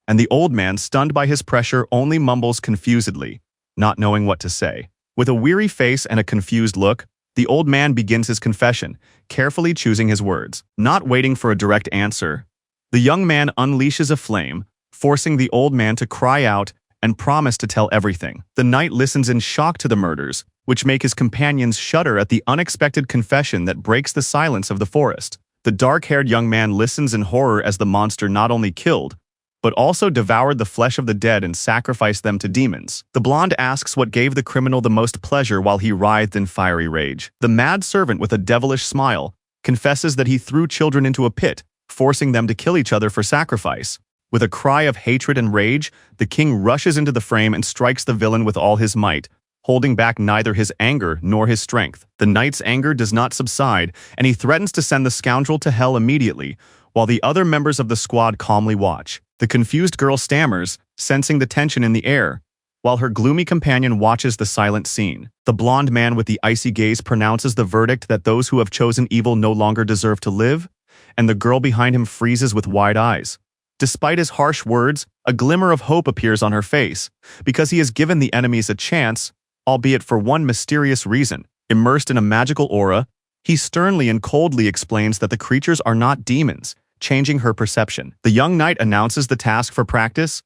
and the old man, stunned by his pressure, only mumbles confusedly, not knowing what to say. With a weary face and a confused look, the old man begins his confession, carefully choosing his words. Not waiting for a direct answer, the young man unleashes a flame, forcing the old man to cry out and promise to tell everything. The knight listens in shock to the murders, which make his companions shudder at the unexpected confession that breaks the silence of the forest. The dark-haired young man listens in horror as the monster not only killed, but also devoured the flesh of the dead and sacrificed them to demons. The blonde asks what gave the criminal the most pleasure while he writhed in fiery rage. The mad servant, with a devilish smile, confesses that he threw children into a pit, forcing them to kill each other for sacrifice. With a cry of hatred and rage, the king rushes into the frame and strikes the villain with all his might, holding back neither his anger nor his strength. The knight's anger does not subside, and he threatens to send the scoundrel to hell immediately, while the other members of the squad calmly watch. The confused girl stammers, sensing the tension in the air, while her gloomy companion watches the silent scene. The blonde man with the icy gaze pronounces the verdict that those who have chosen evil no longer deserve to live, and the girl behind him freezes with wide eyes. Despite his harsh words, a glimmer of hope appears on her face, because he has given the enemies a chance, albeit for one mysterious reason. Immersed in a magical aura, he sternly and coldly explains that the creatures are not demons, changing her perception. The young knight announces the task for practice,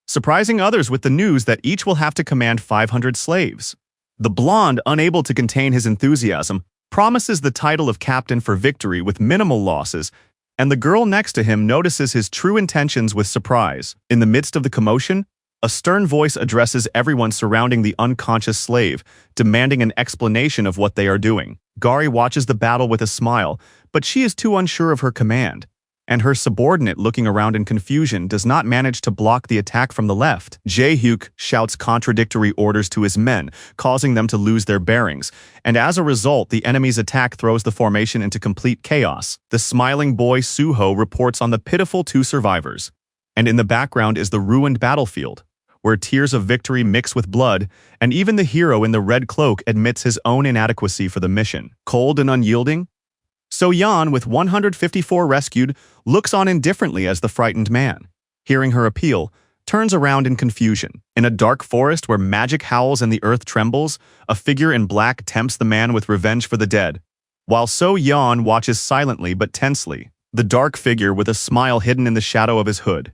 surprising others with the news that each will have to command 500 slaves. The blonde, unable to contain his enthusiasm, promises the title of captain for victory with minimal losses, and the girl next to him notices his true intentions with surprise. In the midst of the commotion, a stern voice addresses everyone surrounding the unconscious slave, demanding an explanation of what they are doing. Gari watches the battle with a smile, but she is too unsure of her command, and her subordinate, looking around in confusion, does not manage to block the attack from the left. Jae-hyuk shouts contradictory orders to his men, causing them to lose their bearings, and as a result, the enemy's attack throws the formation into complete chaos. The smiling boy Suho reports on the pitiful 2 survivors, and in the background is the ruined battlefield, where tears of victory mix with blood, and even the hero in the red cloak admits his own inadequacy for the mission. Cold and unyielding, So-yeon, with 154 rescued, looks on indifferently as the frightened man, hearing her appeal, turns around in confusion. In a dark forest where magic howls and the earth trembles, a figure in black tempts the man with revenge for the dead, while So-yeon watches silently but tensely. The dark figure, with a smile hidden in the shadow of his hood,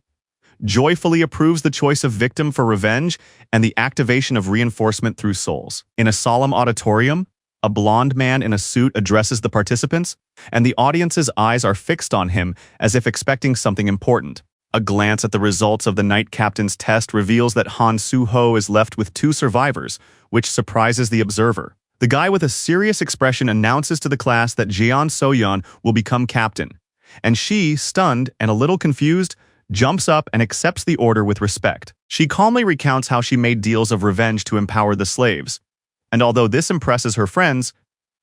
joyfully approves the choice of victim for revenge and the activation of reinforcement through souls. In a solemn auditorium, a blonde man in a suit addresses the participants, and the audience's eyes are fixed on him as if expecting something important. A glance at the results of the knight captain's test reveals that Han Soo-ho is left with 2 survivors, which surprises the observer. The guy with a serious expression announces to the class that Jeon So-yeon will become captain, and she, stunned and a little confused, jumps up and accepts the order with respect. She calmly recounts how she made deals of revenge to empower the slaves, and although this impresses her friends,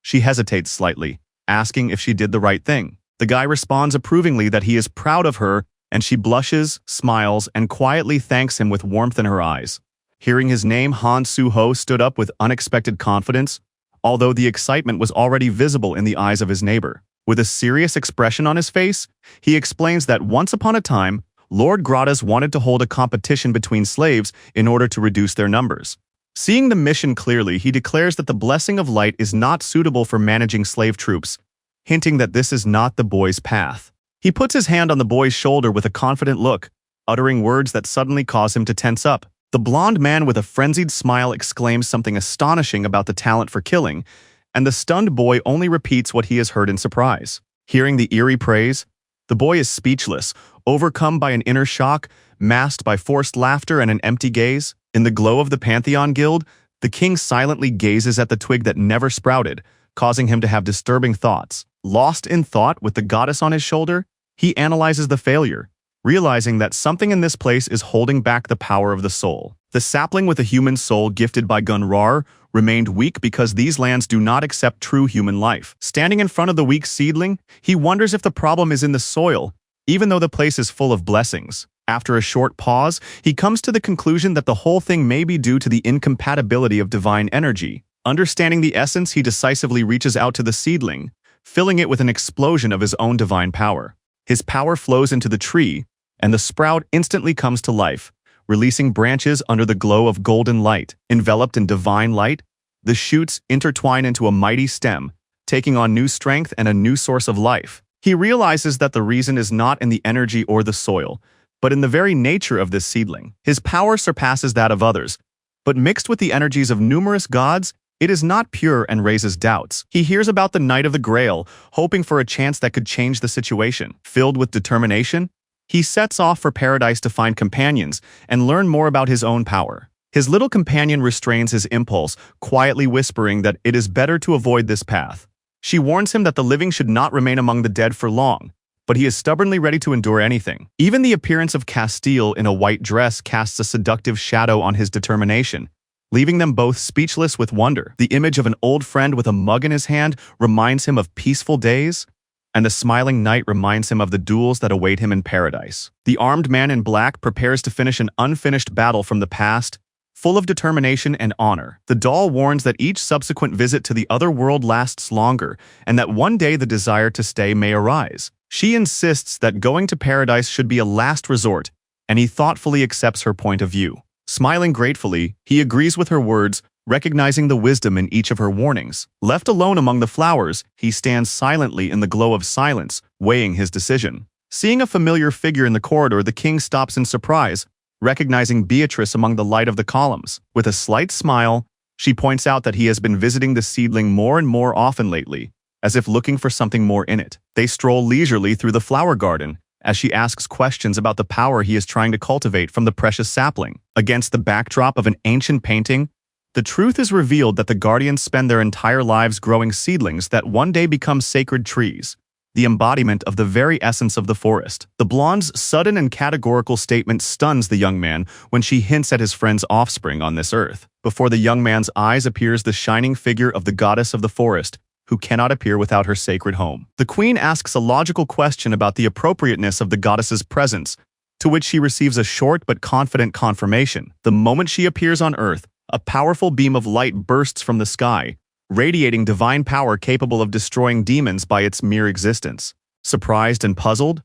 she hesitates slightly, asking if she did the right thing. The guy responds approvingly that he is proud of her, and she blushes, smiles, and quietly thanks him with warmth in her eyes. Hearing his name, Han Soo-ho stood up with unexpected confidence, although the excitement was already visible in the eyes of his neighbor. With a serious expression on his face, he explains that once upon a time, Lord Gradas wanted to hold a competition between slaves in order to reduce their numbers. Seeing the mission clearly, he declares that the blessing of light is not suitable for managing slave troops, hinting that this is not the boy's path. He puts his hand on the boy's shoulder with a confident look, uttering words that suddenly cause him to tense up. The blonde man with a frenzied smile exclaims something astonishing about the talent for killing, and the stunned boy only repeats what he has heard in surprise. Hearing the eerie praise, the boy is speechless, overcome by an inner shock, masked by forced laughter and an empty gaze. In the glow of the Pantheon Guild, the king silently gazes at the twig that never sprouted, causing him to have disturbing thoughts. Lost in thought with the goddess on his shoulder, he analyzes the failure, realizing that something in this place is holding back the power of the soul. The sapling with a human soul gifted by Gunrar remained weak because these lands do not accept true human life. Standing in front of the weak seedling, he wonders if the problem is in the soil, even though the place is full of blessings. After a short pause, he comes to the conclusion that the whole thing may be due to the incompatibility of divine energy. Understanding the essence, he decisively reaches out to the seedling, filling it with an explosion of his own divine power. His power flows into the tree, and the sprout instantly comes to life, releasing branches under the glow of golden light. Enveloped in divine light, the shoots intertwine into a mighty stem, taking on new strength and a new source of life. He realizes that the reason is not in the energy or the soil, but in the very nature of this seedling. His power surpasses that of others, but mixed with the energies of numerous gods, it is not pure and raises doubts. He hears about the Knight of the Grail, hoping for a chance that could change the situation. Filled with determination, he sets off for paradise to find companions and learn more about his own power. His little companion restrains his impulse, quietly whispering that it is better to avoid this path. She warns him that the living should not remain among the dead for long, but he is stubbornly ready to endure anything. Even the appearance of Castile in a white dress casts a seductive shadow on his determination, leaving them both speechless with wonder. The image of an old friend with a mug in his hand reminds him of peaceful days, and the smiling knight reminds him of the duels that await him in paradise. The armed man in black prepares to finish an unfinished battle from the past, full of determination and honor. The doll warns that each subsequent visit to the other world lasts longer, and that one day the desire to stay may arise. She insists that going to paradise should be a last resort, and he thoughtfully accepts her point of view. Smiling gratefully, he agrees with her words, recognizing the wisdom in each of her warnings. Left alone among the flowers, he stands silently in the glow of silence, weighing his decision. Seeing a familiar figure in the corridor, the king stops in surprise, recognizing Beatrice among the light of the columns. With a slight smile, she points out that he has been visiting the seedling more and more often lately, as if looking for something more in it. They stroll leisurely through the flower garden, as she asks questions about the power he is trying to cultivate from the precious sapling. Against the backdrop of an ancient painting, the truth is revealed that the guardians spend their entire lives growing seedlings that one day become sacred trees, the embodiment of the very essence of the forest. The blonde's sudden and categorical statement stuns the young man when she hints at his friend's offspring on this earth. Before the young man's eyes appears the shining figure of the goddess of the forest, who cannot appear without her sacred home. The queen asks a logical question about the appropriateness of the goddess's presence, to which she receives a short but confident confirmation. The moment she appears on Earth, a powerful beam of light bursts from the sky, radiating divine power capable of destroying demons by its mere existence. Surprised and puzzled,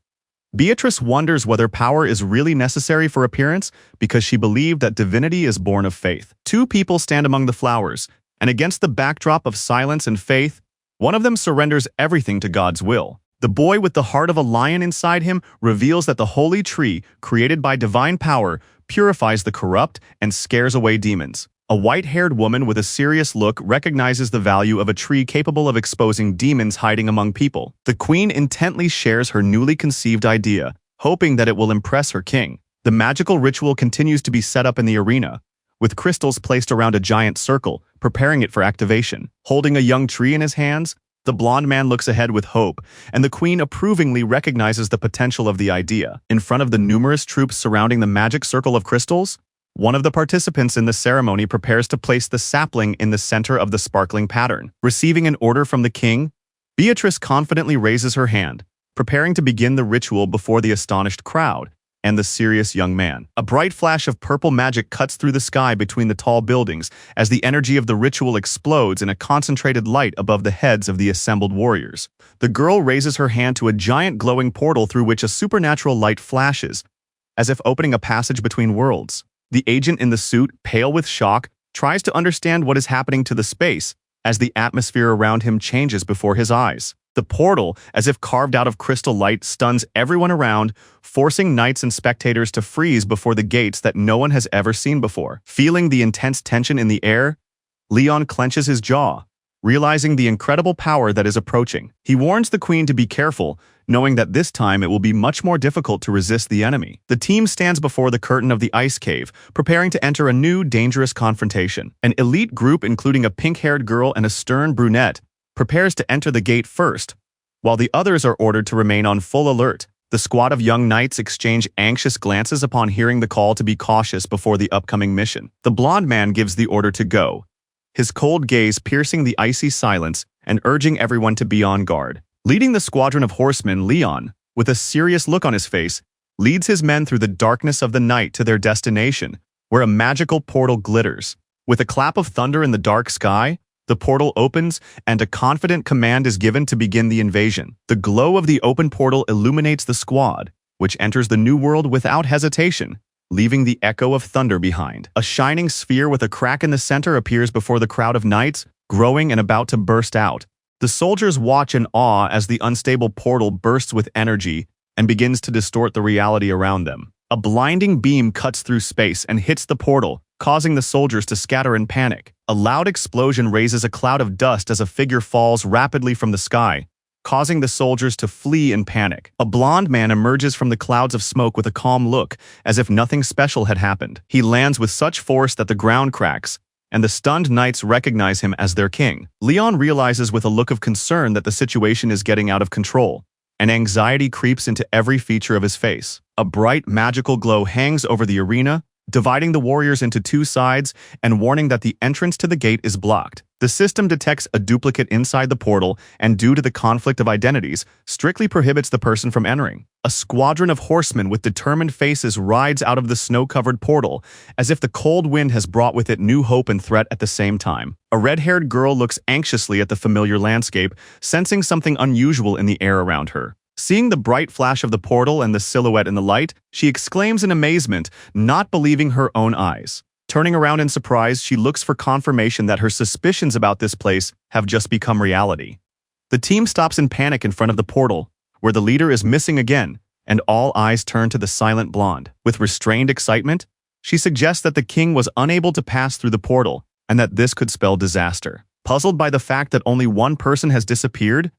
Beatrice wonders whether power is really necessary for appearance because she believed that divinity is born of faith. Two people stand among the flowers, and against the backdrop of silence and faith, one of them surrenders everything to God's will. The boy with the heart of a lion inside him reveals that the holy tree, created by divine power, purifies the corrupt and scares away demons. A white-haired woman with a serious look recognizes the value of a tree capable of exposing demons hiding among people. The queen intently shares her newly conceived idea, hoping that it will impress her king. The magical ritual continues to be set up in the arena, with crystals placed around a giant circle, preparing it for activation. Holding a young tree in his hands, the blonde man looks ahead with hope, and the queen approvingly recognizes the potential of the idea. In front of the numerous troops surrounding the magic circle of crystals, one of the participants in the ceremony prepares to place the sapling in the center of the sparkling pattern. Receiving an order from the king, Beatrice confidently raises her hand, preparing to begin the ritual before the astonished crowd and the serious young man. A bright flash of purple magic cuts through the sky between the tall buildings as the energy of the ritual explodes in a concentrated light above the heads of the assembled warriors. The girl raises her hand to a giant glowing portal through which a supernatural light flashes, as if opening a passage between worlds. The agent in the suit, pale with shock, tries to understand what is happening to the space as the atmosphere around him changes before his eyes. The portal, as if carved out of crystal light, stuns everyone around, forcing knights and spectators to freeze before the gates that no one has ever seen before. Feeling the intense tension in the air, Leon clenches his jaw, realizing the incredible power that is approaching. He warns the queen to be careful, knowing that this time it will be much more difficult to resist the enemy. The team stands before the curtain of the ice cave, preparing to enter a new, dangerous confrontation. An elite group, including a pink-haired girl and a stern brunette, prepares to enter the gate first, while the others are ordered to remain on full alert. The squad of young knights exchange anxious glances upon hearing the call to be cautious before the upcoming mission. The blonde man gives the order to go, his cold gaze piercing the icy silence and urging everyone to be on guard. Leading the squadron of horsemen, Leon, with a serious look on his face, leads his men through the darkness of the night to their destination, where a magical portal glitters. With a clap of thunder in the dark sky, the portal opens, and a confident command is given to begin the invasion. The glow of the open portal illuminates the squad, which enters the new world without hesitation, leaving the echo of thunder behind. A shining sphere with a crack in the center appears before the crowd of knights, growing and about to burst out. The soldiers watch in awe as the unstable portal bursts with energy and begins to distort the reality around them. A blinding beam cuts through space and hits the portal, causing the soldiers to scatter in panic. A loud explosion raises a cloud of dust as a figure falls rapidly from the sky, causing the soldiers to flee in panic. A blond man emerges from the clouds of smoke with a calm look, as if nothing special had happened. He lands with such force that the ground cracks, and the stunned knights recognize him as their king. Leon realizes with a look of concern that the situation is getting out of control, and anxiety creeps into every feature of his face. A bright, magical glow hangs over the arena, dividing the warriors into two sides and warning that the entrance to the gate is blocked. The system detects a duplicate inside the portal and, due to the conflict of identities, strictly prohibits the person from entering. A squadron of horsemen with determined faces rides out of the snow-covered portal, as if the cold wind has brought with it new hope and threat at the same time. A red-haired girl looks anxiously at the familiar landscape, sensing something unusual in the air around her. Seeing the bright flash of the portal and the silhouette in the light, she exclaims in amazement, not believing her own eyes. Turning around in surprise, she looks for confirmation that her suspicions about this place have just become reality. The team stops in panic in front of the portal, where the leader is missing again, and all eyes turn to the silent blonde. With restrained excitement, she suggests that the king was unable to pass through the portal, and that this could spell disaster. Puzzled by the fact that only one person has disappeared,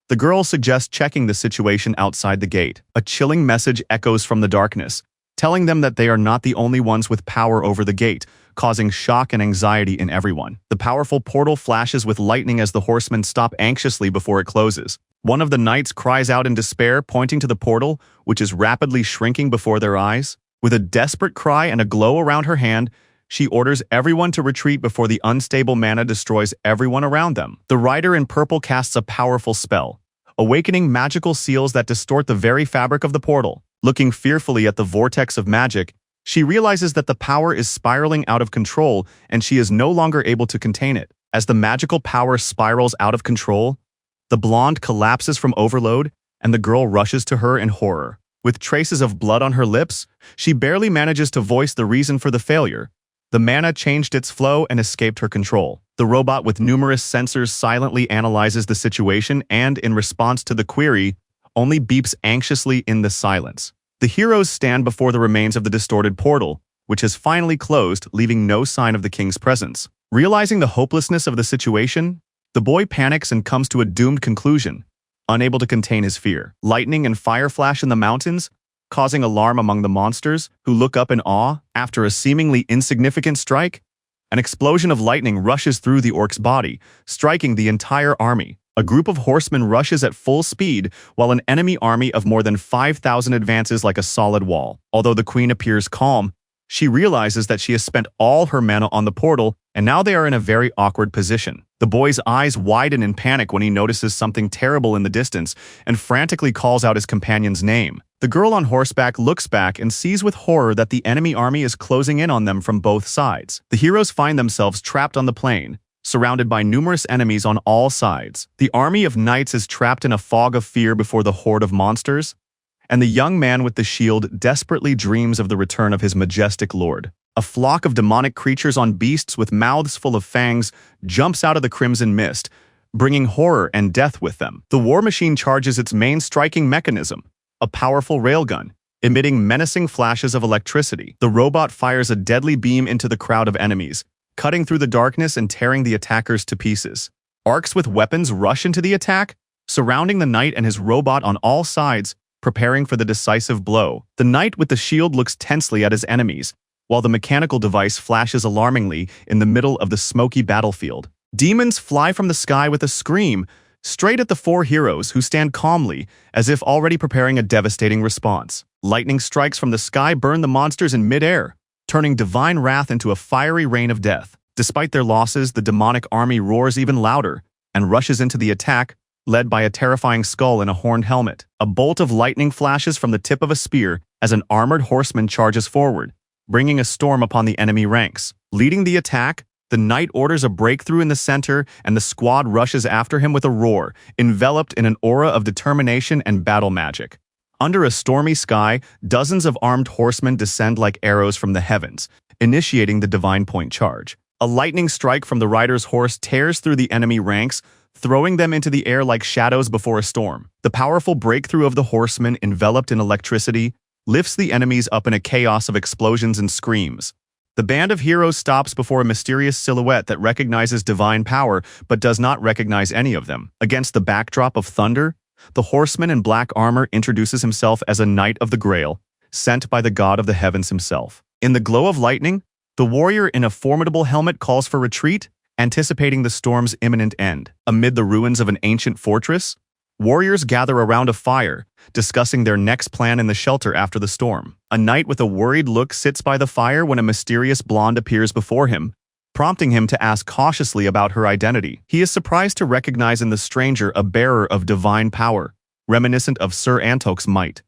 the girl suggests checking the situation outside the gate. A chilling message echoes from the darkness, telling them that they are not the only ones with power over the gate, causing shock and anxiety in everyone. The powerful portal flashes with lightning as the horsemen stop anxiously before it closes. One of the knights cries out in despair, pointing to the portal, which is rapidly shrinking before their eyes. With a desperate cry and a glow around her hand, she orders everyone to retreat before the unstable mana destroys everyone around them. The rider in purple casts a powerful spell, awakening magical seals that distort the very fabric of the portal. Looking fearfully at the vortex of magic, she realizes that the power is spiraling out of control and she is no longer able to contain it. As the magical power spirals out of control, the blonde collapses from overload and the girl rushes to her in horror. With traces of blood on her lips, she barely manages to voice the reason for the failure. The mana changed its flow and escaped her control. The robot with numerous sensors silently analyzes the situation and, in response to the query, only beeps anxiously in the silence. The heroes stand before the remains of the distorted portal, which has finally closed, leaving no sign of the king's presence. Realizing the hopelessness of the situation, the boy panics and comes to a doomed conclusion, unable to contain his fear. Lightning and fire flash in the mountains, causing alarm among the monsters, who look up in awe. After a seemingly insignificant strike, an explosion of lightning rushes through the orc's body, striking the entire army. A group of horsemen rushes at full speed, while an enemy army of more than 5,000 advances like a solid wall. Although the queen appears calm, she realizes that she has spent all her mana on the portal, and now they are in a very awkward position. The boy's eyes widen in panic when he notices something terrible in the distance and frantically calls out his companion's name. The girl on horseback looks back and sees with horror that the enemy army is closing in on them from both sides. The heroes find themselves trapped on the plain, surrounded by numerous enemies on all sides. The army of knights is trapped in a fog of fear before the horde of monsters, and the young man with the shield desperately dreams of the return of his majestic lord. A flock of demonic creatures on beasts with mouths full of fangs jumps out of the crimson mist, bringing horror and death with them. The war machine charges its main striking mechanism, a powerful railgun, emitting menacing flashes of electricity. The robot fires a deadly beam into the crowd of enemies, cutting through the darkness and tearing the attackers to pieces. Arcs with weapons rush into the attack, surrounding the knight and his robot on all sides, preparing for the decisive blow. The knight with the shield looks tensely at his enemies, while the mechanical device flashes alarmingly in the middle of the smoky battlefield. Demons fly from the sky with a scream, straight at the four heroes, who stand calmly, as if already preparing a devastating response. Lightning strikes from the sky burn the monsters in midair, turning divine wrath into a fiery rain of death. Despite their losses, the demonic army roars even louder and rushes into the attack, led by a terrifying skull in a horned helmet. A bolt of lightning flashes from the tip of a spear as an armored horseman charges forward, bringing a storm upon the enemy ranks. Leading the attack, the knight orders a breakthrough in the center, and the squad rushes after him with a roar, enveloped in an aura of determination and battle magic. Under a stormy sky, dozens of armed horsemen descend like arrows from the heavens, initiating the divine point charge. A lightning strike from the rider's horse tears through the enemy ranks, throwing them into the air like shadows before a storm. The powerful breakthrough of the horsemen, enveloped in electricity, lifts the enemies up in a chaos of explosions and screams. The band of heroes stops before a mysterious silhouette that recognizes divine power but does not recognize any of them. Against the backdrop of thunder, the horseman in black armor introduces himself as a knight of the Grail, sent by the god of the heavens himself. In the glow of lightning, the warrior in a formidable helmet calls for retreat, anticipating the storm's imminent end. Amid the ruins of an ancient fortress, warriors gather around a fire, discussing their next plan in the shelter after the storm. A knight with a worried look sits by the fire when a mysterious blonde appears before him, prompting him to ask cautiously about her identity. He is surprised to recognize in the stranger a bearer of divine power, reminiscent of Sir Antok's might,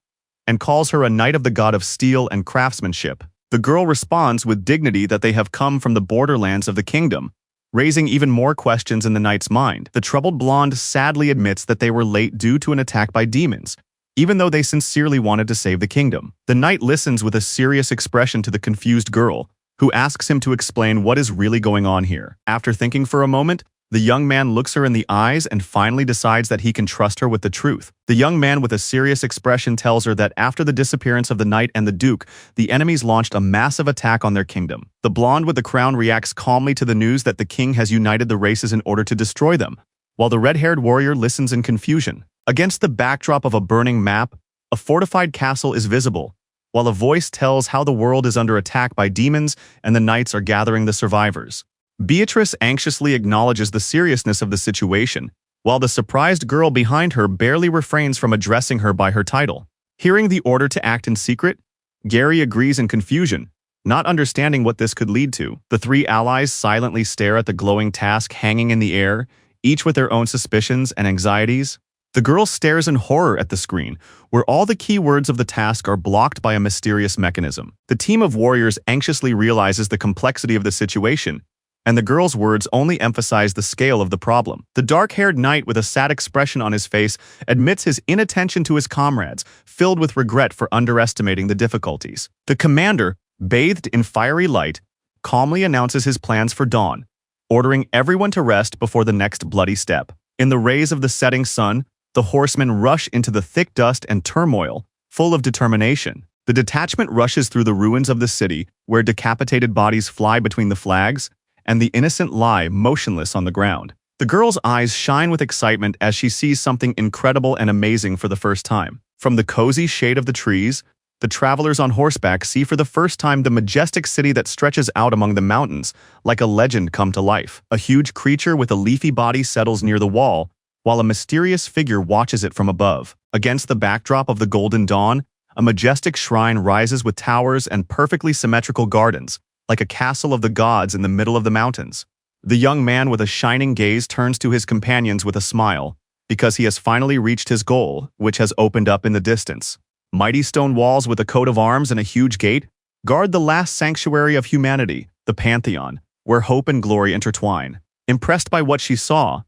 and calls her a knight of the god of steel and craftsmanship. The girl responds with dignity that they have come from the borderlands of the kingdom, raising even more questions in the knight's mind. The troubled blonde sadly admits that they were late due to an attack by demons, even though they sincerely wanted to save the kingdom. The knight listens with a serious expression to the confused girl, who asks him to explain what is really going on here. After thinking for a moment, the young man looks her in the eyes and finally decides that he can trust her with the truth. The young man with a serious expression tells her that after the disappearance of the knight and the duke, the enemies launched a massive attack on their kingdom. The blonde with the crown reacts calmly to the news that the king has united the races in order to destroy them, while the red-haired warrior listens in confusion. Against the backdrop of a burning map, a fortified castle is visible, while a voice tells how the world is under attack by demons and the knights are gathering the survivors. Beatrice anxiously acknowledges the seriousness of the situation, while the surprised girl behind her barely refrains from addressing her by her title. Hearing the order to act in secret, Gary agrees in confusion, not understanding what this could lead to. The three allies silently stare at the glowing task hanging in the air, each with their own suspicions and anxieties. The girl stares in horror at the screen, where all the keywords of the task are blocked by a mysterious mechanism. The team of warriors anxiously realizes the complexity of the situation, and the girl's words only emphasize the scale of the problem. The dark-haired knight with a sad expression on his face admits his inattention to his comrades, filled with regret for underestimating the difficulties. The commander, bathed in fiery light, calmly announces his plans for dawn, ordering everyone to rest before the next bloody step. In the rays of the setting sun, the horsemen rush into the thick dust and turmoil, full of determination. The detachment rushes through the ruins of the city, where decapitated bodies fly between the flags, and the innocent lie motionless on the ground. The girl's eyes shine with excitement as she sees something incredible and amazing for the first time. From the cozy shade of the trees, the travelers on horseback see for the first time the majestic city that stretches out among the mountains, like a legend come to life. A huge creature with a leafy body settles near the wall, while a mysterious figure watches it from above. Against the backdrop of the golden dawn, a majestic shrine rises with towers and perfectly symmetrical gardens, like a castle of the gods in the middle of the mountains. The young man with a shining gaze turns to his companions with a smile, because he has finally reached his goal, which has opened up in the distance. Mighty stone walls with a coat of arms and a huge gate guard the last sanctuary of humanity, the Pantheon, where hope and glory intertwine. Impressed by what she saw,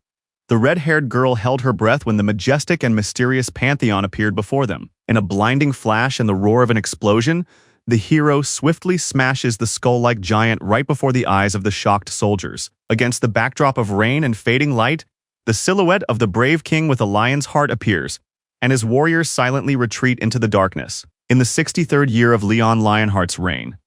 the red-haired girl held her breath when the majestic and mysterious Pantheon appeared before them. In a blinding flash and the roar of an explosion, the hero swiftly smashes the skull-like giant right before the eyes of the shocked soldiers. Against the backdrop of rain and fading light, the silhouette of the brave king with a lion's heart appears, and his warriors silently retreat into the darkness. In the 63rd year of Leon Lionheart's reign,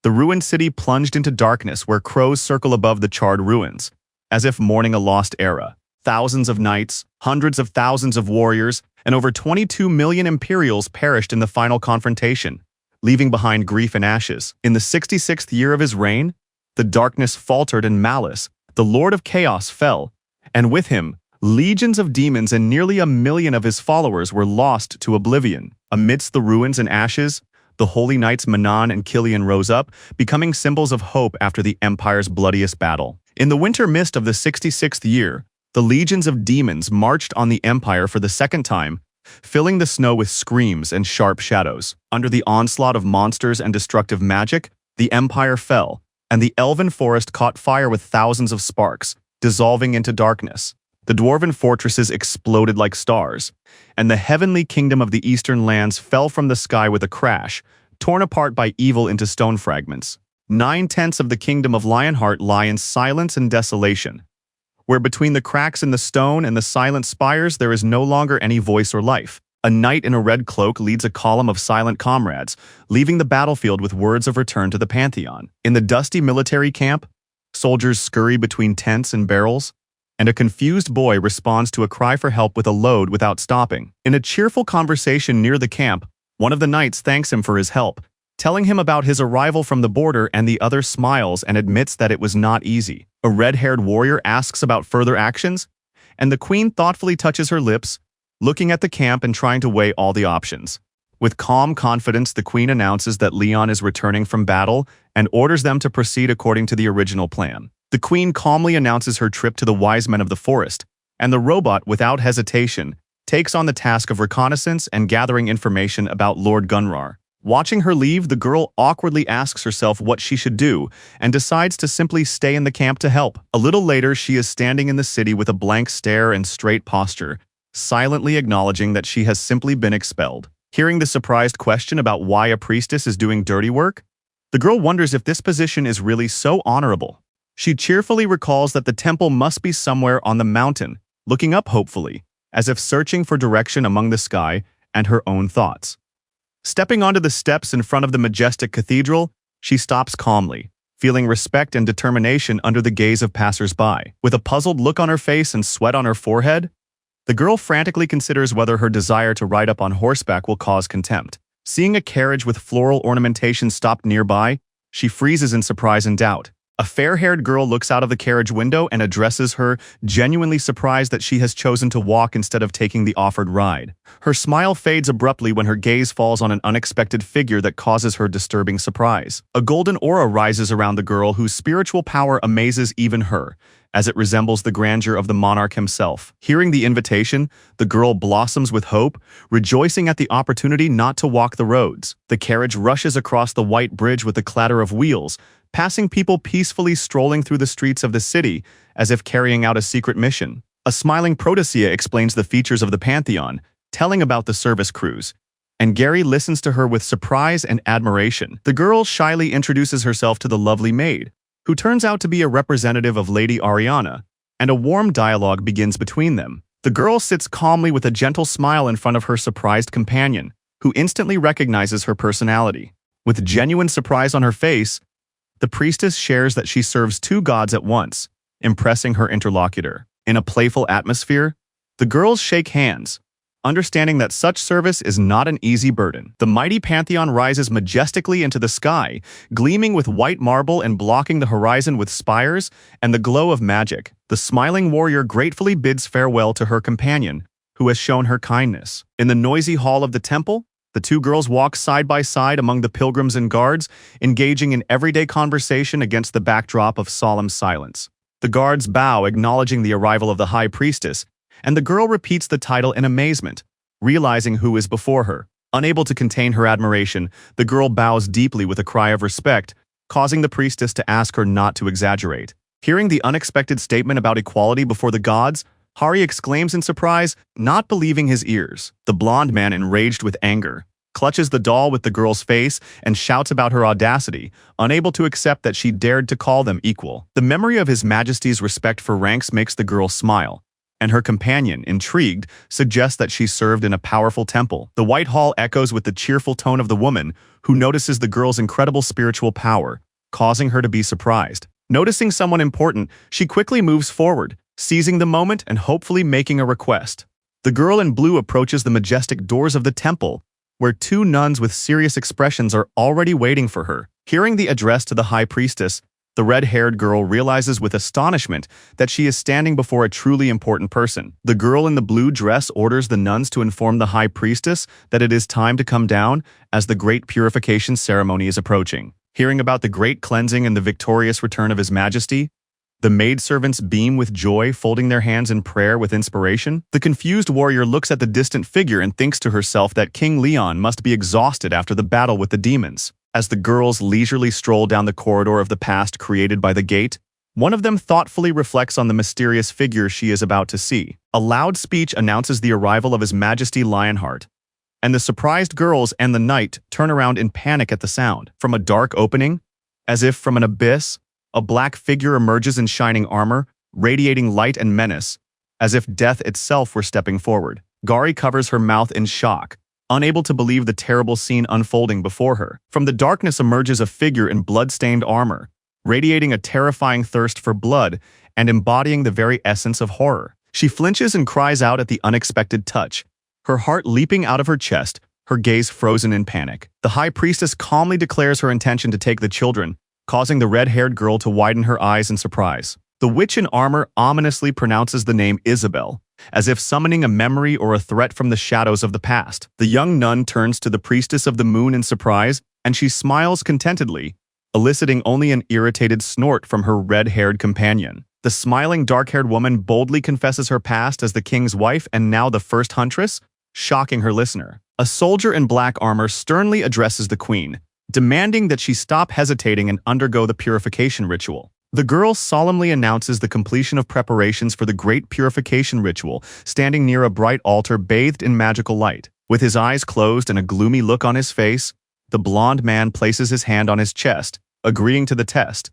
the ruined city plunged into darkness where crows circle above the charred ruins, as if mourning a lost era. Thousands of knights, hundreds of thousands of warriors, and over 22 million Imperials perished in the final confrontation, leaving behind grief and ashes. In the 66th year of his reign, the darkness faltered and Malice, the Lord of Chaos, fell, and with him, legions of demons and nearly 1 million of his followers were lost to oblivion. Amidst the ruins and ashes, the holy knights Manon and Killian rose up, becoming symbols of hope after the Empire's bloodiest battle. In the winter mist of the 66th year, the legions of demons marched on the Empire for the second time, filling the snow with screams and sharp shadows. Under the onslaught of monsters and destructive magic, the Empire fell, and the elven forest caught fire with thousands of sparks, dissolving into darkness. The dwarven fortresses exploded like stars, and the heavenly kingdom of the eastern lands fell from the sky with a crash, torn apart by evil into stone fragments. 9/10 of the kingdom of Lionheart lie in silence and desolation, where between the cracks in the stone and the silent spires there is no longer any voice or life. A knight in a red cloak leads a column of silent comrades, leaving the battlefield with words of return to the Pantheon. In the dusty military camp, soldiers scurry between tents and barrels, and a confused boy responds to a cry for help with a load without stopping. In a cheerful conversation near the camp, one of the knights thanks him for his help, telling him about his arrival from the border, and the other smiles and admits that it was not easy. A red-haired warrior asks about further actions, and the queen thoughtfully touches her lips, looking at the camp and trying to weigh all the options. With calm confidence, the queen announces that Leon is returning from battle and orders them to proceed according to the original plan. The queen calmly announces her trip to the wise men of the forest, and the robot, without hesitation, takes on the task of reconnaissance and gathering information about Lord Gunrar. Watching her leave, the girl awkwardly asks herself what she should do and decides to simply stay in the camp to help. A little later, she is standing in the city with a blank stare and straight posture, silently acknowledging that she has simply been expelled. Hearing the surprised question about why a priestess is doing dirty work, the girl wonders if this position is really so honorable. She cheerfully recalls that the temple must be somewhere on the mountain, looking up hopefully, as if searching for direction among the sky and her own thoughts. Stepping onto the steps in front of the majestic cathedral, she stops calmly, feeling respect and determination under the gaze of passers-by. With a puzzled look on her face and sweat on her forehead, the girl frantically considers whether her desire to ride up on horseback will cause contempt. Seeing a carriage with floral ornamentation stopped nearby, she freezes in surprise and doubt. A fair-haired girl looks out of the carriage window and addresses her, genuinely surprised that she has chosen to walk instead of taking the offered ride. Her smile fades abruptly when her gaze falls on an unexpected figure that causes her disturbing surprise. A golden aura rises around the girl, whose spiritual power amazes even her, as it resembles the grandeur of the monarch himself. Hearing the invitation, the girl blossoms with hope, rejoicing at the opportunity not to walk the roads. The carriage rushes across the white bridge with the clatter of wheels, passing people peacefully strolling through the streets of the city as if carrying out a secret mission. A smiling Protesia explains the features of the Pantheon, telling about the service crews, and Gary listens to her with surprise and admiration. The girl shyly introduces herself to the lovely maid, who turns out to be a representative of Lady Ariana, and a warm dialogue begins between them. The girl sits calmly with a gentle smile in front of her surprised companion, who instantly recognizes her personality. With genuine surprise on her face, the priestess shares that she serves two gods at once, impressing her interlocutor. In a playful atmosphere, the girls shake hands, understanding that such service is not an easy burden. The mighty Pantheon rises majestically into the sky, gleaming with white marble and blocking the horizon with spires and the glow of magic. The smiling warrior gratefully bids farewell to her companion, who has shown her kindness. In the noisy hall of the temple, the two girls walk side by side among the pilgrims and guards, engaging in everyday conversation against the backdrop of solemn silence. The guards bow, acknowledging the arrival of the high priestess, and the girl repeats the title in amazement, realizing who is before her. Unable to contain her admiration, the girl bows deeply with a cry of respect, causing the priestess to ask her not to exaggerate. Hearing the unexpected statement about equality before the gods, Hari exclaims in surprise, not believing his ears. The blonde man, enraged with anger, clutches the doll with the girl's face and shouts about her audacity, unable to accept that she dared to call them equal. The memory of His Majesty's respect for ranks makes the girl smile, and her companion, intrigued, suggests that she served in a powerful temple. The White Hall echoes with the cheerful tone of the woman, who notices the girl's incredible spiritual power, causing her to be surprised. Noticing someone important, she quickly moves forward, seizing the moment and hopefully making a request. The girl in blue approaches the majestic doors of the temple, where two nuns with serious expressions are already waiting for her. Hearing the address to the high priestess, the red-haired girl realizes with astonishment that she is standing before a truly important person. The girl in the blue dress orders the nuns to inform the high priestess that it is time to come down, as the great purification ceremony is approaching. Hearing about the great cleansing and the victorious return of His Majesty, the maidservants beam with joy, folding their hands in prayer with inspiration. The confused warrior looks at the distant figure and thinks to herself that King Leon must be exhausted after the battle with the demons. As the girls leisurely stroll down the corridor of the past created by the gate, one of them thoughtfully reflects on the mysterious figure she is about to see. A loud speech announces the arrival of His Majesty Lionheart, and the surprised girls and the knight turn around in panic at the sound. From a dark opening, as if from an abyss, a black figure emerges in shining armor, radiating light and menace, as if death itself were stepping forward. Gari covers her mouth in shock, unable to believe the terrible scene unfolding before her. From the darkness emerges a figure in blood-stained armor, radiating a terrifying thirst for blood and embodying the very essence of horror. She flinches and cries out at the unexpected touch, her heart leaping out of her chest, her gaze frozen in panic. The High Priestess calmly declares her intention to take the children, causing the red-haired girl to widen her eyes in surprise. The witch in armor ominously pronounces the name Isabel, as if summoning a memory or a threat from the shadows of the past. The young nun turns to the Priestess of the Moon in surprise, and she smiles contentedly, eliciting only an irritated snort from her red-haired companion. The smiling dark-haired woman boldly confesses her past as the king's wife and now the first huntress, shocking her listener. A soldier in black armor sternly addresses the queen, demanding that she stop hesitating and undergo the purification ritual. The girl solemnly announces the completion of preparations for the great purification ritual, standing near a bright altar bathed in magical light. With his eyes closed and a gloomy look on his face, the blond man places his hand on his chest, agreeing to the test,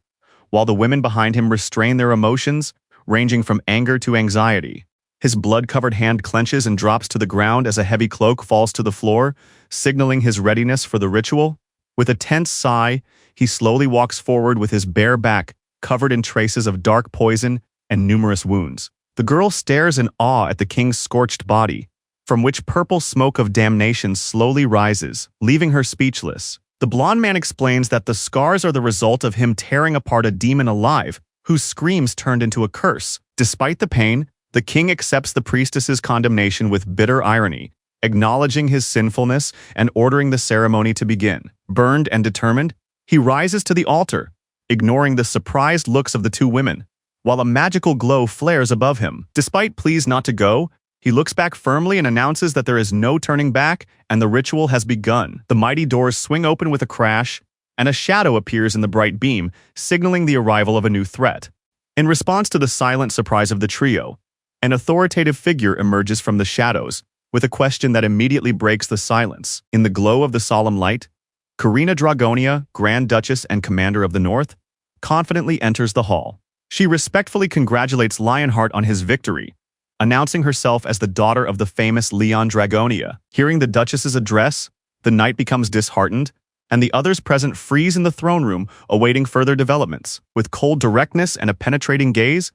while the women behind him restrain their emotions, ranging from anger to anxiety. His blood-covered hand clenches and drops to the ground as a heavy cloak falls to the floor, signaling his readiness for the ritual. With a tense sigh, he slowly walks forward with his bare back covered in traces of dark poison and numerous wounds. The girl stares in awe at the king's scorched body, from which purple smoke of damnation slowly rises, leaving her speechless. The blond man explains that the scars are the result of him tearing apart a demon alive, whose screams turned into a curse. Despite the pain, the king accepts the priestess's condemnation with bitter irony, acknowledging his sinfulness and ordering the ceremony to begin. Burned and determined, he rises to the altar, ignoring the surprised looks of the two women, while a magical glow flares above him. Despite pleas not to go, he looks back firmly and announces that there is no turning back and the ritual has begun. The mighty doors swing open with a crash, and a shadow appears in the bright beam, signaling the arrival of a new threat. In response to the silent surprise of the trio, an authoritative figure emerges from the shadows, with a question that immediately breaks the silence. In the glow of the solemn light, Karina Dragonia, Grand Duchess and Commander of the North, confidently enters the hall. She respectfully congratulates Lionheart on his victory, announcing herself as the daughter of the famous Leon Dragonia. Hearing the Duchess's address, the knight becomes disheartened, and the others present freeze in the throne room, awaiting further developments. With cold directness and a penetrating gaze,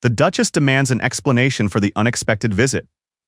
the Duchess demands an explanation for the unexpected visit.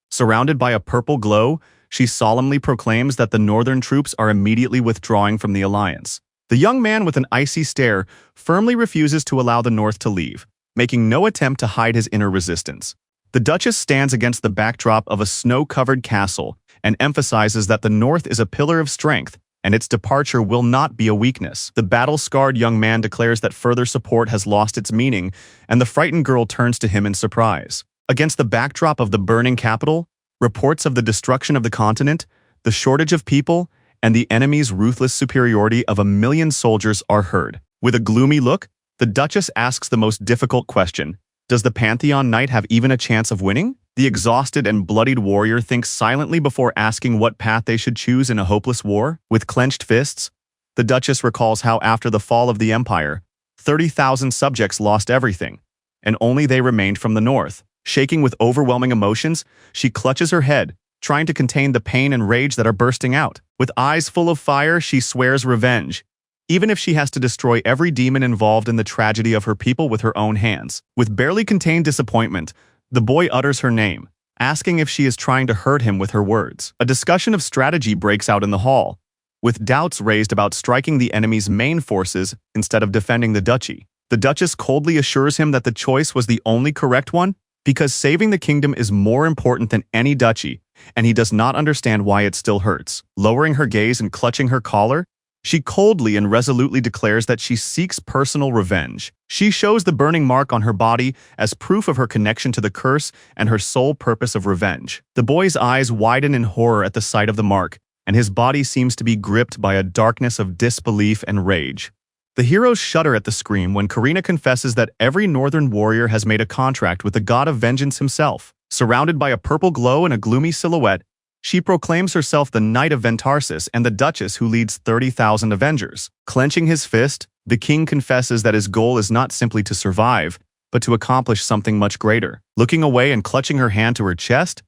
Surrounded by a purple glow, she solemnly proclaims that the northern troops are immediately withdrawing from the alliance. The young man with an icy stare firmly refuses to allow the North to leave, making no attempt to hide his inner resistance. The Duchess stands against the backdrop of a snow-covered castle and emphasizes that the North is a pillar of strength and its departure will not be a weakness. The battle-scarred young man declares that further support has lost its meaning, and the frightened girl turns to him in surprise. Against the backdrop of the burning capital, reports of the destruction of the continent, the shortage of people, and the enemy's ruthless superiority of 1,000,000 soldiers are heard. With a gloomy look, the Duchess asks the most difficult question: does the Pantheon Knight have even a chance of winning? The exhausted and bloodied warrior thinks silently before asking what path they should choose in a hopeless war. With clenched fists, the Duchess recalls how after the fall of the Empire, 30,000 subjects lost everything, and only they remained from the north. Shaking with overwhelming emotions, she clutches her head, trying to contain the pain and rage that are bursting out. With eyes full of fire, she swears revenge, even if she has to destroy every demon involved in the tragedy of her people with her own hands. With barely contained disappointment, the boy utters her name, asking if she is trying to hurt him with her words. A discussion of strategy breaks out in the hall, with doubts raised about striking the enemy's main forces instead of defending the duchy. The Duchess coldly assures him that the choice was the only correct one, because saving the kingdom is more important than any duchy, and he does not understand why it still hurts. Lowering her gaze and clutching her collar, she coldly and resolutely declares that she seeks personal revenge. She shows the burning mark on her body as proof of her connection to the curse and her sole purpose of revenge. The boy's eyes widen in horror at the sight of the mark, and his body seems to be gripped by a darkness of disbelief and rage. The heroes shudder at the scream when Karina confesses that every northern warrior has made a contract with the god of vengeance himself. Surrounded by a purple glow and a gloomy silhouette, she proclaims herself the Knight of Ventarsis and the Duchess who leads 30,000 Avengers. Clenching his fist, the king confesses that his goal is not simply to survive, but to accomplish something much greater. Looking away and clutching her hand to her chest,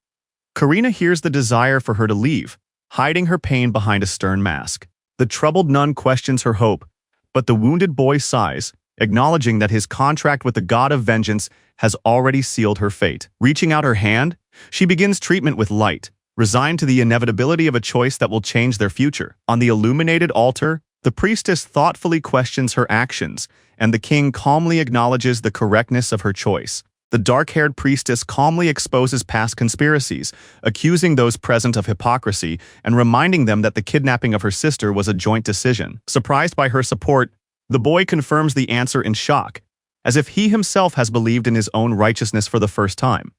Karina hears the desire for her to leave, hiding her pain behind a stern mask. The troubled nun questions her hope, but the wounded boy sighs, acknowledging that his contract with the god of vengeance has already sealed her fate. Reaching out her hand, she begins treatment with light, resigned to the inevitability of a choice that will change their future. On the illuminated altar, the priestess thoughtfully questions her actions, and the king calmly acknowledges the correctness of her choice. The dark-haired priestess calmly exposes past conspiracies, accusing those present of hypocrisy and reminding them that the kidnapping of her sister was a joint decision. Surprised by her support, the boy confirms the answer in shock, as if he himself has believed in his own righteousness for the first time.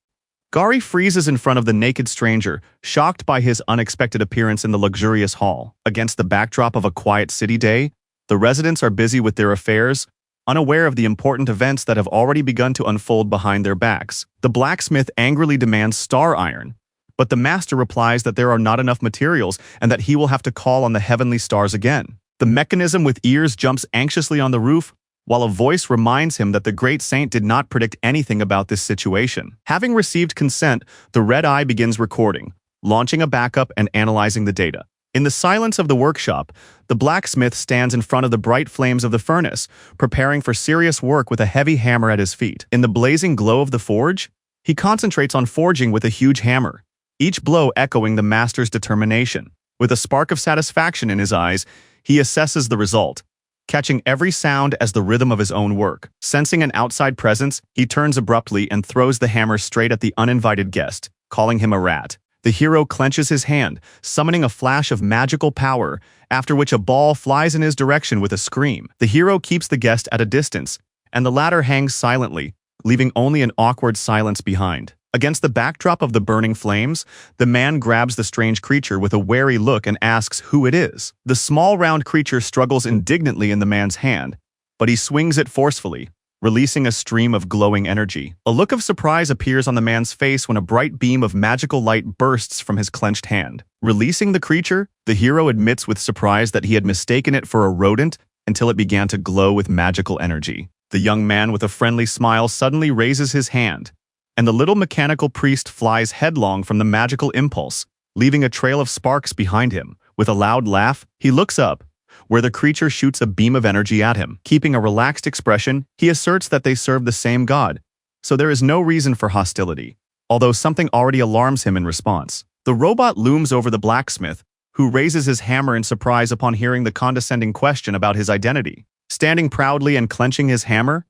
Gari freezes in front of the naked stranger, shocked by his unexpected appearance in the luxurious hall. Against the backdrop of a quiet city day, the residents are busy with their affairs, unaware of the important events that have already begun to unfold behind their backs. The blacksmith angrily demands star iron, but the master replies that there are not enough materials and that he will have to call on the heavenly stars again. The mechanism with ears jumps anxiously on the roof, while a voice reminds him that the great saint did not predict anything about this situation. Having received consent, the red eye begins recording, launching a backup and analyzing the data. In the silence of the workshop, the blacksmith stands in front of the bright flames of the furnace, preparing for serious work with a heavy hammer at his feet. In the blazing glow of the forge, he concentrates on forging with a huge hammer, each blow echoing the master's determination. With a spark of satisfaction in his eyes, he assesses the result, catching every sound as the rhythm of his own work. Sensing an outside presence, he turns abruptly and throws the hammer straight at the uninvited guest, calling him a rat. The hero clenches his hand, summoning a flash of magical power, after which a ball flies in his direction with a scream. The hero keeps the guest at a distance, and the latter hangs silently, leaving only an awkward silence behind. Against the backdrop of the burning flames, the man grabs the strange creature with a wary look and asks who it is. The small round creature struggles indignantly in the man's hand, but he swings it forcefully, releasing a stream of glowing energy. A look of surprise appears on the man's face when a bright beam of magical light bursts from his clenched hand. Releasing the creature, the hero admits with surprise that he had mistaken it for a rodent until it began to glow with magical energy. The young man with a friendly smile suddenly raises his hand, and the little mechanical priest flies headlong from the magical impulse, leaving a trail of sparks behind him. With a loud laugh, he looks up, where the creature shoots a beam of energy at him. Keeping a relaxed expression, he asserts that they serve the same god, so there is no reason for hostility, although something already alarms him in response. The robot looms over the blacksmith, who raises his hammer in surprise upon hearing the condescending question about his identity. Standing proudly and clenching his hammer,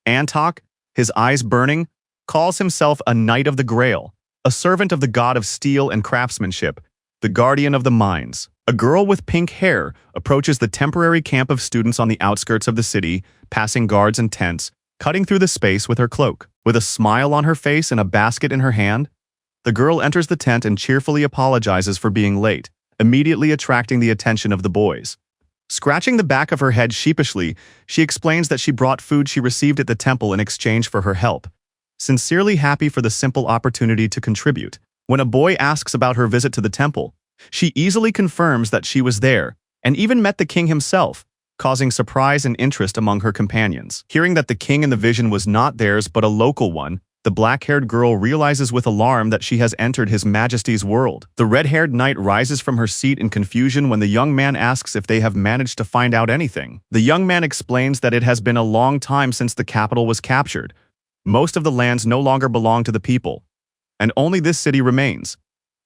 Antok, his eyes burning, calls himself a Knight of the Grail, a servant of the god of steel and craftsmanship, the guardian of the mines. A girl with pink hair approaches the temporary camp of students on the outskirts of the city, passing guards and tents, cutting through the space with her cloak. With a smile on her face and a basket in her hand, the girl enters the tent and cheerfully apologizes for being late, immediately attracting the attention of the boys. Scratching the back of her head sheepishly, she explains that she brought food she received at the temple in exchange for her help, sincerely happy for the simple opportunity to contribute. When a boy asks about her visit to the temple, she easily confirms that she was there, and even met the king himself, causing surprise and interest among her companions. Hearing that the king in the vision was not theirs but a local one, the black-haired girl realizes with alarm that she has entered His Majesty's world. The red-haired knight rises from her seat in confusion when the young man asks if they have managed to find out anything. The young man explains that it has been a long time since the capital was captured. Most of the lands no longer belong to the people, and only this city remains.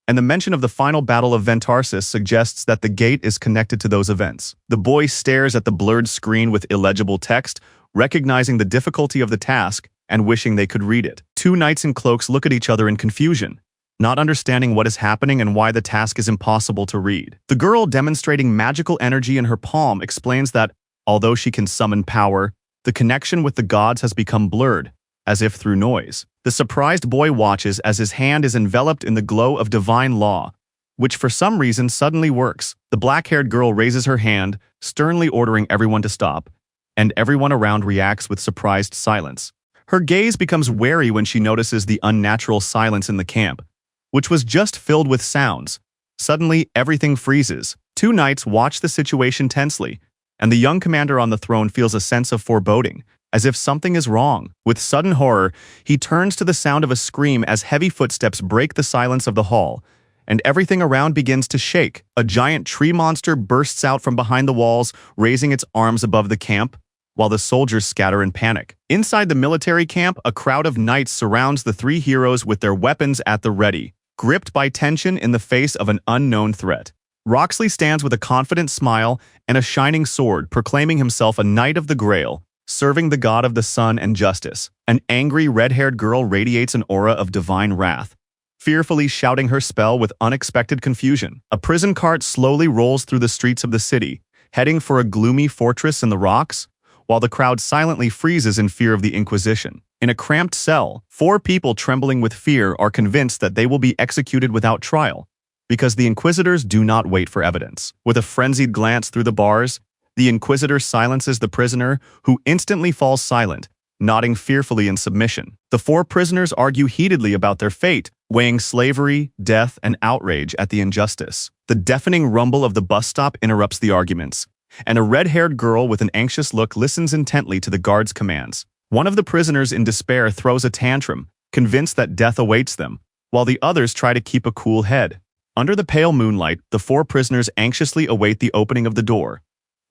And the mention of the final battle of Ventarsis suggests that the gate is connected to those events. The boy stares at the blurred screen with illegible text, recognizing the difficulty of the task and wishing they could read it. Two knights in cloaks look at each other in confusion, not understanding what is happening and why the task is impossible to read. The girl, demonstrating magical energy in her palm, explains that, although she can summon power, the connection with the gods has become blurred, as if through noise. The surprised boy watches as his hand is enveloped in the glow of divine law, which for some reason suddenly works. The black-haired girl raises her hand, sternly ordering everyone to stop, and everyone around reacts with surprised silence. Her gaze becomes wary when she notices the unnatural silence in the camp, which was just filled with sounds. Suddenly, everything freezes. Two knights watch the situation tensely, and the young commander on the throne feels a sense of foreboding, as if something is wrong. With sudden horror, he turns to the sound of a scream as heavy footsteps break the silence of the hall, and everything around begins to shake. A giant tree monster bursts out from behind the walls, raising its arms above the camp, while the soldiers scatter in panic. Inside the military camp, a crowd of knights surrounds the three heroes with their weapons at the ready, gripped by tension in the face of an unknown threat. Roxley stands with a confident smile and a shining sword, proclaiming himself a knight of the Grail, serving the god of the sun and justice. An angry red-haired girl radiates an aura of divine wrath, fearfully shouting her spell with unexpected confusion. A prison cart slowly rolls through the streets of the city, heading for a gloomy fortress in the rocks, while the crowd silently freezes in fear of the Inquisition. In a cramped cell, 4 people trembling with fear are convinced that they will be executed without trial, because the Inquisitors do not wait for evidence. With a frenzied glance through the bars, the Inquisitor silences the prisoner, who instantly falls silent, nodding fearfully in submission. The 4 prisoners argue heatedly about their fate, weighing slavery, death, and outrage at the injustice. The deafening rumble of the bus stop interrupts the arguments, and a red-haired girl with an anxious look listens intently to the guard's commands. One of the prisoners in despair throws a tantrum, convinced that death awaits them, while the others try to keep a cool head. Under the pale moonlight, the 4 prisoners anxiously await the opening of the door,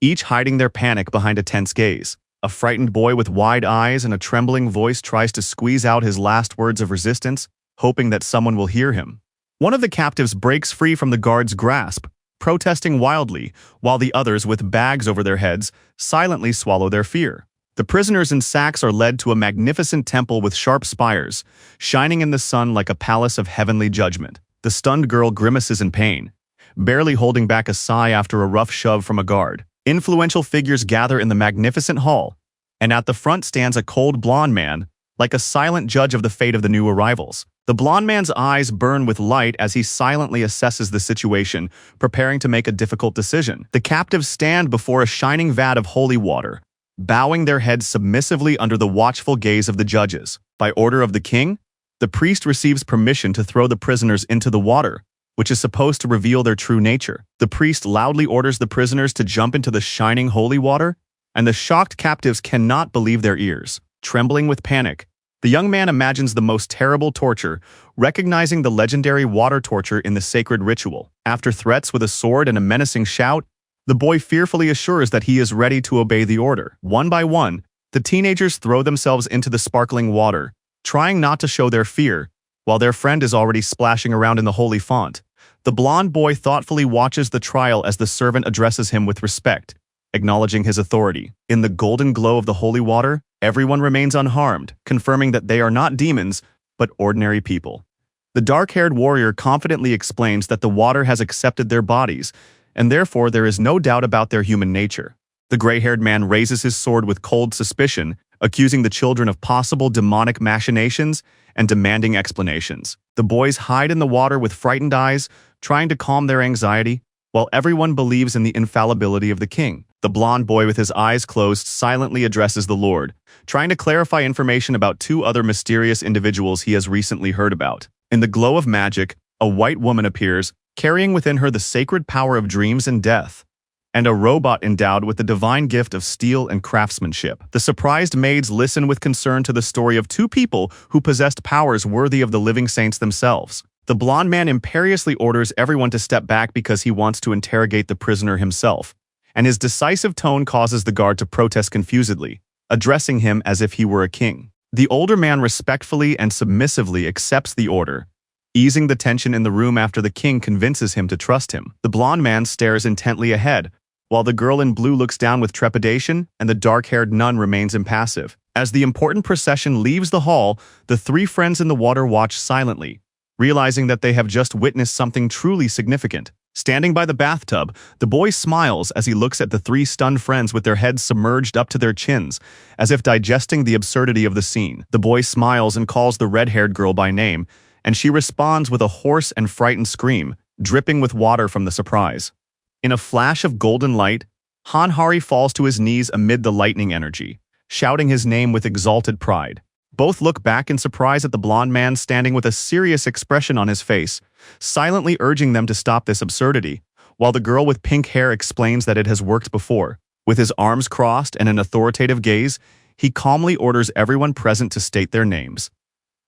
each hiding their panic behind a tense gaze. A frightened boy with wide eyes and a trembling voice tries to squeeze out his last words of resistance, hoping that someone will hear him. One of the captives breaks free from the guard's grasp, protesting wildly, while the others, with bags over their heads, silently swallow their fear. The prisoners in sacks are led to a magnificent temple with sharp spires, shining in the sun like a palace of heavenly judgment. The stunned girl grimaces in pain, barely holding back a sigh after a rough shove from a guard. Influential figures gather in the magnificent hall, and at the front stands a cold blonde man, like a silent judge of the fate of the new arrivals. The blonde man's eyes burn with light as he silently assesses the situation, preparing to make a difficult decision. The captives stand before a shining vat of holy water, bowing their heads submissively under the watchful gaze of the judges. By order of the king, the priest receives permission to throw the prisoners into the water, which is supposed to reveal their true nature. The priest loudly orders the prisoners to jump into the shining holy water, and the shocked captives cannot believe their ears. Trembling with panic, the young man imagines the most terrible torture, recognizing the legendary water torture in the sacred ritual. After threats with a sword and a menacing shout, the boy fearfully assures that he is ready to obey the order. One by one, the teenagers throw themselves into the sparkling water, trying not to show their fear, while their friend is already splashing around in the holy font. The blonde boy thoughtfully watches the trial as the servant addresses him with respect, acknowledging his authority. In the golden glow of the holy water, everyone remains unharmed, confirming that they are not demons, but ordinary people. The dark-haired warrior confidently explains that the water has accepted their bodies, and therefore there is no doubt about their human nature. The gray-haired man raises his sword with cold suspicion, accusing the children of possible demonic machinations and demanding explanations. The boys hide in the water with frightened eyes, trying to calm their anxiety, while everyone believes in the infallibility of the king. The blonde boy with his eyes closed silently addresses the Lord, trying to clarify information about 2 other mysterious individuals he has recently heard about. In the glow of magic, a white woman appears, carrying within her the sacred power of dreams and death, and a robot endowed with the divine gift of steel and craftsmanship. The surprised maids listen with concern to the story of 2 people who possessed powers worthy of the living saints themselves. The blonde man imperiously orders everyone to step back because he wants to interrogate the prisoner himself, and his decisive tone causes the guard to protest confusedly, addressing him as if he were a king. The older man respectfully and submissively accepts the order, easing the tension in the room after the king convinces him to trust him. The blonde man stares intently ahead, while the girl in blue looks down with trepidation and the dark-haired nun remains impassive. As the important procession leaves the hall, the 3 friends in the water watch silently, realizing that they have just witnessed something truly significant. Standing by the bathtub, the boy smiles as he looks at the 3 stunned friends with their heads submerged up to their chins, as if digesting the absurdity of the scene. The boy smiles and calls the red-haired girl by name, and she responds with a hoarse and frightened scream, dripping with water from the surprise. In a flash of golden light, Hanhari falls to his knees amid the lightning energy, shouting his name with exalted pride. Both look back in surprise at the blonde man standing with a serious expression on his face, silently urging them to stop this absurdity, while the girl with pink hair explains that it has worked before. With his arms crossed and an authoritative gaze, he calmly orders everyone present to state their names,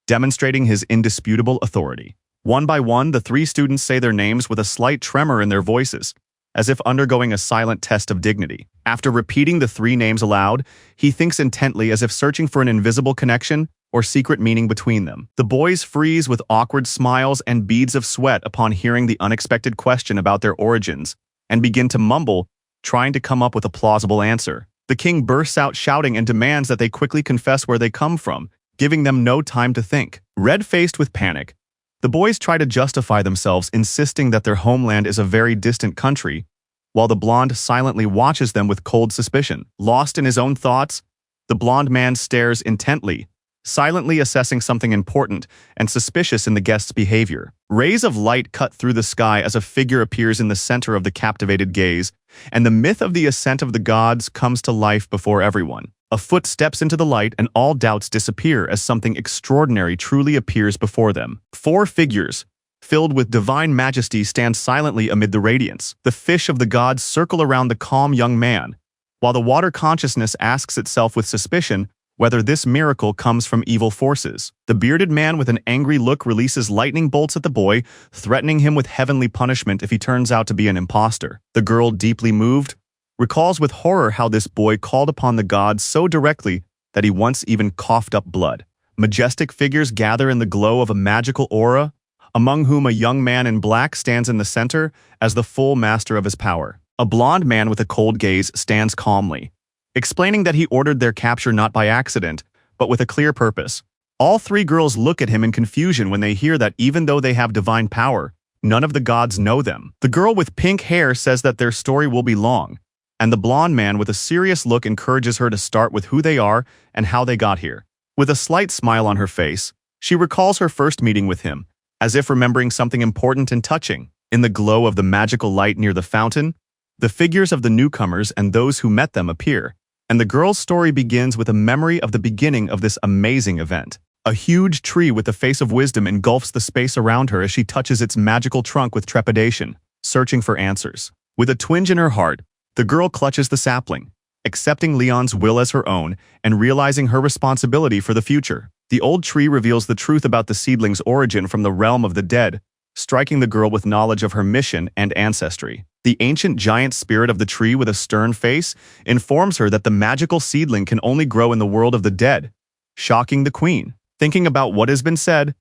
demonstrating his indisputable authority. One by one, the three students say their names with a slight tremor in their voices, as if undergoing a silent test of dignity. After repeating the three names aloud, he thinks intently as if searching for an invisible connection or secret meaning between them. The boys freeze with awkward smiles and beads of sweat upon hearing the unexpected question about their origins, and begin to mumble, trying to come up with a plausible answer. The king bursts out shouting and demands that they quickly confess where they come from, giving them no time to think. Red-faced with panic, the boys try to justify themselves, insisting that their homeland is a very distant country, while the blonde silently watches them with cold suspicion. Lost in his own thoughts, the blonde man stares intently, silently assessing something important and suspicious in the guest's behavior. Rays of light cut through the sky as a figure appears in the center of the captivated gaze, and the myth of the ascent of the gods comes to life before everyone. A foot steps into the light and all doubts disappear as something extraordinary truly appears before them. Four figures, filled with divine majesty, stand silently amid the radiance. The fish of the gods circle around the calm young man, while the water consciousness asks itself with suspicion whether this miracle comes from evil forces. The bearded man with an angry look releases lightning bolts at the boy, threatening him with heavenly punishment if he turns out to be an imposter. The girl, deeply moved, recalls with horror how this boy called upon the gods so directly that he once even coughed up blood. Majestic figures gather in the glow of a magical aura, among whom a young man in black stands in the center as the full master of his power. A blonde man with a cold gaze stands calmly, explaining that he ordered their capture not by accident, but with a clear purpose. All three girls look at him in confusion when they hear that even though they have divine power, none of the gods know them. The girl with pink hair says that their story will be long, and the blonde man with a serious look encourages her to start with who they are and how they got here. With a slight smile on her face, she recalls her first meeting with him, as if remembering something important and touching. In the glow of the magical light near the fountain, the figures of the newcomers and those who met them appear, and the girl's story begins with a memory of the beginning of this amazing event. A huge tree with the face of wisdom engulfs the space around her as she touches its magical trunk with trepidation, searching for answers. With a twinge in her heart, the girl clutches the sapling, accepting Leon's will as her own and realizing her responsibility for the future. The old tree reveals the truth about the seedling's origin from the realm of the dead, striking the girl with knowledge of her mission and ancestry. The ancient giant spirit of the tree with a stern face informs her that the magical seedling can only grow in the world of the dead, shocking the queen. Thinking about what has been said,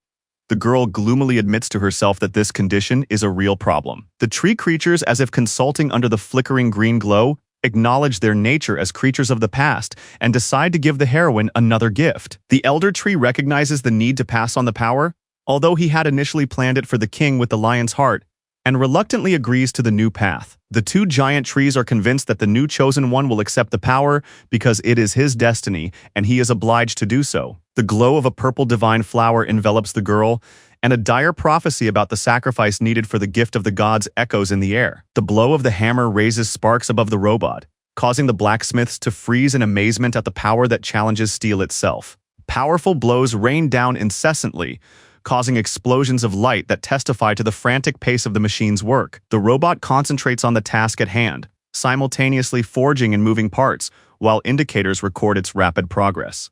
the girl gloomily admits to herself that this condition is a real problem. The tree creatures, as if consulting under the flickering green glow, acknowledge their nature as creatures of the past and decide to give the heroine another gift. The elder tree recognizes the need to pass on the power, although he had initially planned it for the king with the lion's heart, and reluctantly agrees to the new path. The two giant trees are convinced that the new chosen one will accept the power because it is his destiny and he is obliged to do so. The glow of a purple divine flower envelops the girl, and a dire prophecy about the sacrifice needed for the gift of the gods echoes in the air. The blow of the hammer raises sparks above the robot, causing the blacksmiths to freeze in amazement at the power that challenges steel itself. Powerful blows rain down incessantly, causing explosions of light that testify to the frantic pace of the machine's work. The robot concentrates on the task at hand, simultaneously forging and moving parts, while indicators record its rapid progress.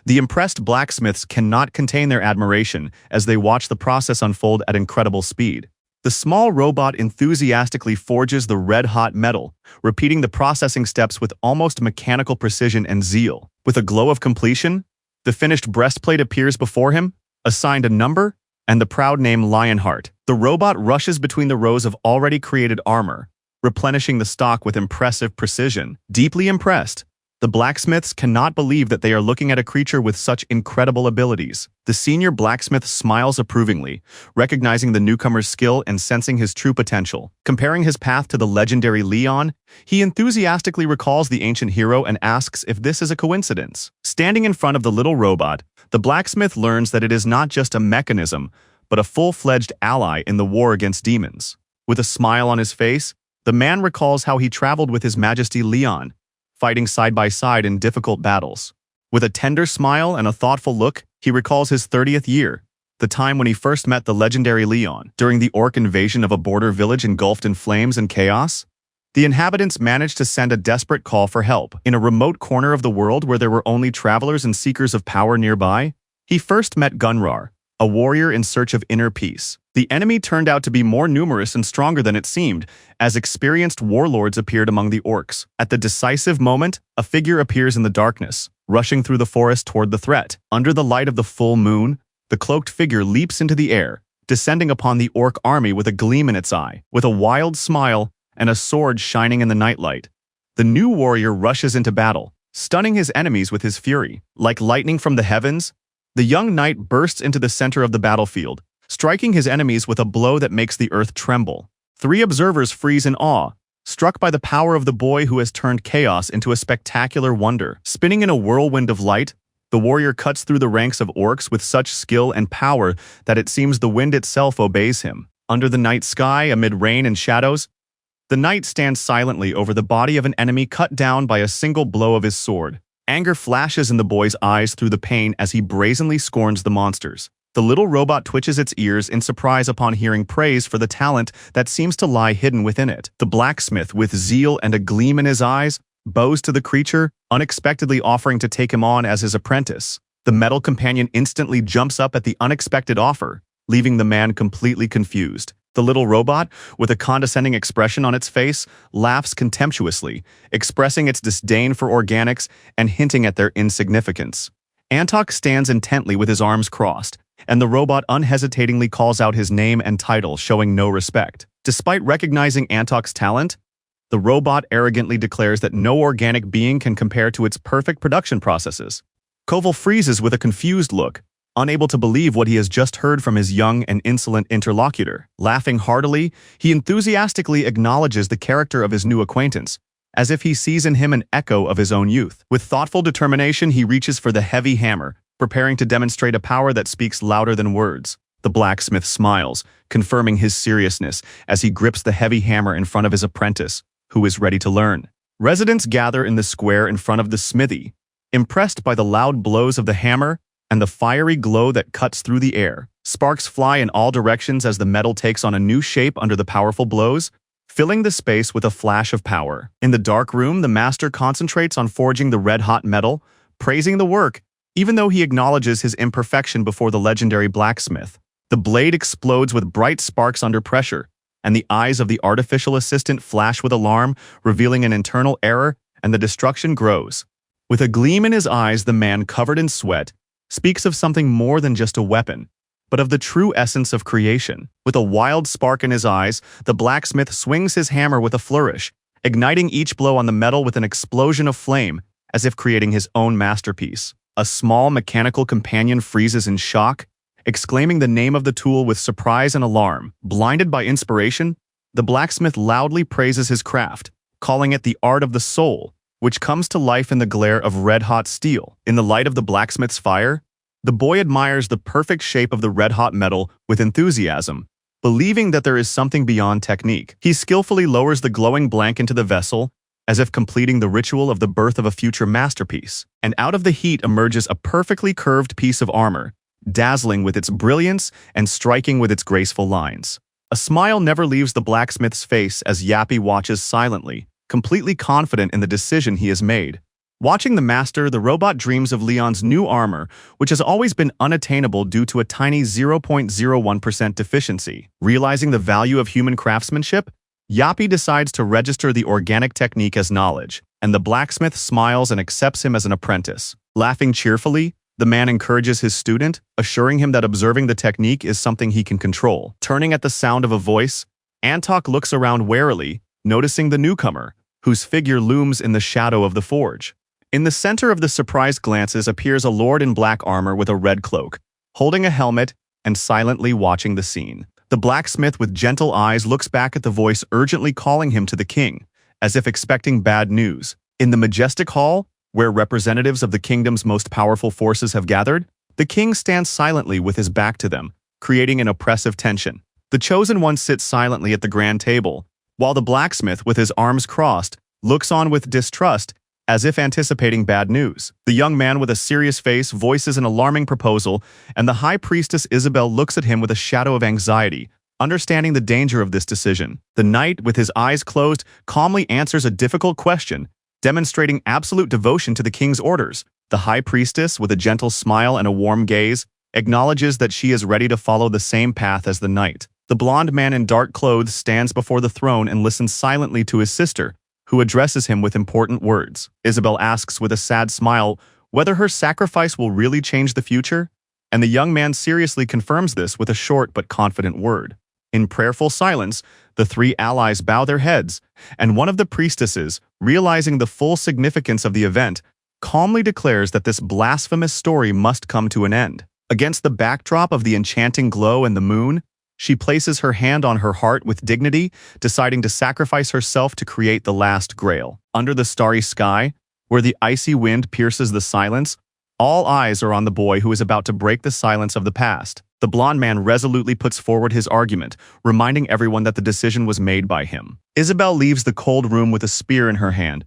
The impressed blacksmiths cannot contain their admiration as they watch the process unfold at incredible speed. The small robot enthusiastically forges the red-hot metal, repeating the processing steps with almost mechanical precision and zeal. With a glow of completion, the finished breastplate appears before him, assigned a number, and the proud name Lionheart. The robot rushes between the rows of already created armor, replenishing the stock with impressive precision. Deeply impressed, the blacksmiths cannot believe that they are looking at a creature with such incredible abilities. The senior blacksmith smiles approvingly, recognizing the newcomer's skill and sensing his true potential. Comparing his path to the legendary Leon, he enthusiastically recalls the ancient hero and asks if this is a coincidence. Standing in front of the little robot, the blacksmith learns that it is not just a mechanism, but a full-fledged ally in the war against demons. With a smile on his face, the man recalls how he traveled with His Majesty Leon, fighting side by side in difficult battles. With a tender smile and a thoughtful look, he recalls his 30th year, the time when he first met the legendary Leon. During the orc invasion of a border village engulfed in flames and chaos, The inhabitants managed to send a desperate call for help. In a remote corner of the world where there were only travelers and seekers of power nearby, he first met Gunrar, a warrior in search of inner peace. The enemy turned out to be more numerous and stronger than it seemed, as experienced warlords appeared among the orcs. At the decisive moment, a figure appears in the darkness, rushing through the forest toward the threat. Under the light of the full moon, the cloaked figure leaps into the air, descending upon the orc army with a gleam in its eye. With a wild smile and a sword shining in the nightlight, the new warrior rushes into battle, stunning his enemies with his fury. Like lightning from the heavens, the young knight bursts into the center of the battlefield, striking his enemies with a blow that makes the earth tremble. 3 observers freeze in awe, struck by the power of the boy who has turned chaos into a spectacular wonder. Spinning in a whirlwind of light, the warrior cuts through the ranks of orcs with such skill and power that it seems the wind itself obeys him. Under the night sky, amid rain and shadows, the knight stands silently over the body of an enemy cut down by a single blow of his sword. Anger flashes in the boy's eyes through the pain as he brazenly scorns the monsters. The little robot twitches its ears in surprise upon hearing praise for the talent that seems to lie hidden within it. The blacksmith, with zeal and a gleam in his eyes, bows to the creature, unexpectedly offering to take him on as his apprentice. The metal companion instantly jumps up at the unexpected offer, leaving the man completely confused. The little robot, with a condescending expression on its face, laughs contemptuously, expressing its disdain for organics and hinting at their insignificance. Antok stands intently with his arms crossed, and the robot unhesitatingly calls out his name and title, showing no respect. Despite recognizing Antok's talent, the robot arrogantly declares that no organic being can compare to its perfect production processes. Koval freezes with a confused look, unable to believe what he has just heard from his young and insolent interlocutor. Laughing heartily, he enthusiastically acknowledges the character of his new acquaintance, as if he sees in him an echo of his own youth. With thoughtful determination, he reaches for the heavy hammer, preparing to demonstrate a power that speaks louder than words. The blacksmith smiles, confirming his seriousness as he grips the heavy hammer in front of his apprentice, who is ready to learn. Residents gather in the square in front of the smithy, impressed by the loud blows of the hammer and the fiery glow that cuts through the air. Sparks fly in all directions as the metal takes on a new shape under the powerful blows, filling the space with a flash of power. In the dark room, the master concentrates on forging the red-hot metal, praising the work, even though he acknowledges his imperfection before the legendary blacksmith. The blade explodes with bright sparks under pressure, and the eyes of the artificial assistant flash with alarm, revealing an internal error, and the destruction grows. With a gleam in his eyes, the man, covered in sweat, speaks of something more than just a weapon, but of the true essence of creation. With a wild spark in his eyes, the blacksmith swings his hammer with a flourish, igniting each blow on the metal with an explosion of flame, as if creating his own masterpiece. A small mechanical companion freezes in shock, exclaiming the name of the tool with surprise and alarm. Blinded by inspiration, the blacksmith loudly praises his craft, calling it the art of the soul, which comes to life in the glare of red-hot steel. In the light of the blacksmith's fire, the boy admires the perfect shape of the red-hot metal with enthusiasm, believing that there is something beyond technique. He skillfully lowers the glowing blank into the vessel, as if completing the ritual of the birth of a future masterpiece. And out of the heat emerges a perfectly curved piece of armor, dazzling with its brilliance and striking with its graceful lines. A smile never leaves the blacksmith's face as Yappy watches silently, completely confident in the decision he has made. Watching the master, the robot dreams of Leon's new armor, which has always been unattainable due to a tiny 0.01% deficiency. Realizing the value of human craftsmanship, Yappy decides to register the organic technique as knowledge, and the blacksmith smiles and accepts him as an apprentice. Laughing cheerfully, the man encourages his student, assuring him that observing the technique is something he can control. Turning at the sound of a voice, Antok looks around warily, noticing the newcomer, whose figure looms in the shadow of the forge. In the center of the surprised glances appears a lord in black armor with a red cloak, holding a helmet and silently watching the scene. The blacksmith with gentle eyes looks back at the voice urgently calling him to the king, as if expecting bad news. In the majestic hall, where representatives of the kingdom's most powerful forces have gathered, the king stands silently with his back to them, creating an oppressive tension. The chosen one sits silently at the grand table, while the blacksmith, with his arms crossed, looks on with distrust, as if anticipating bad news. The young man with a serious face voices an alarming proposal, and the high priestess Isabel looks at him with a shadow of anxiety, Understanding the danger of this decision, the knight, with his eyes closed, calmly answers a difficult question, demonstrating absolute devotion to the king's orders. The high priestess, with a gentle smile and a warm gaze, acknowledges that she is ready to follow the same path as the knight. The blond man in dark clothes stands before the throne and listens silently to his sister, who addresses him with important words. Isabel asks with a sad smile whether her sacrifice will really change the future, and the young man seriously confirms this with a short but confident word. In prayerful silence, the three allies bow their heads, and one of the priestesses, realizing the full significance of the event, calmly declares that this blasphemous story must come to an end. Against the backdrop of the enchanting glow and the moon, she places her hand on her heart with dignity, deciding to sacrifice herself to create the last grail. Under the starry sky, where the icy wind pierces the silence, all eyes are on the boy who is about to break the silence of the past. The blond man resolutely puts forward his argument, reminding everyone that the decision was made by him. Isabel leaves the cold room with a spear in her hand,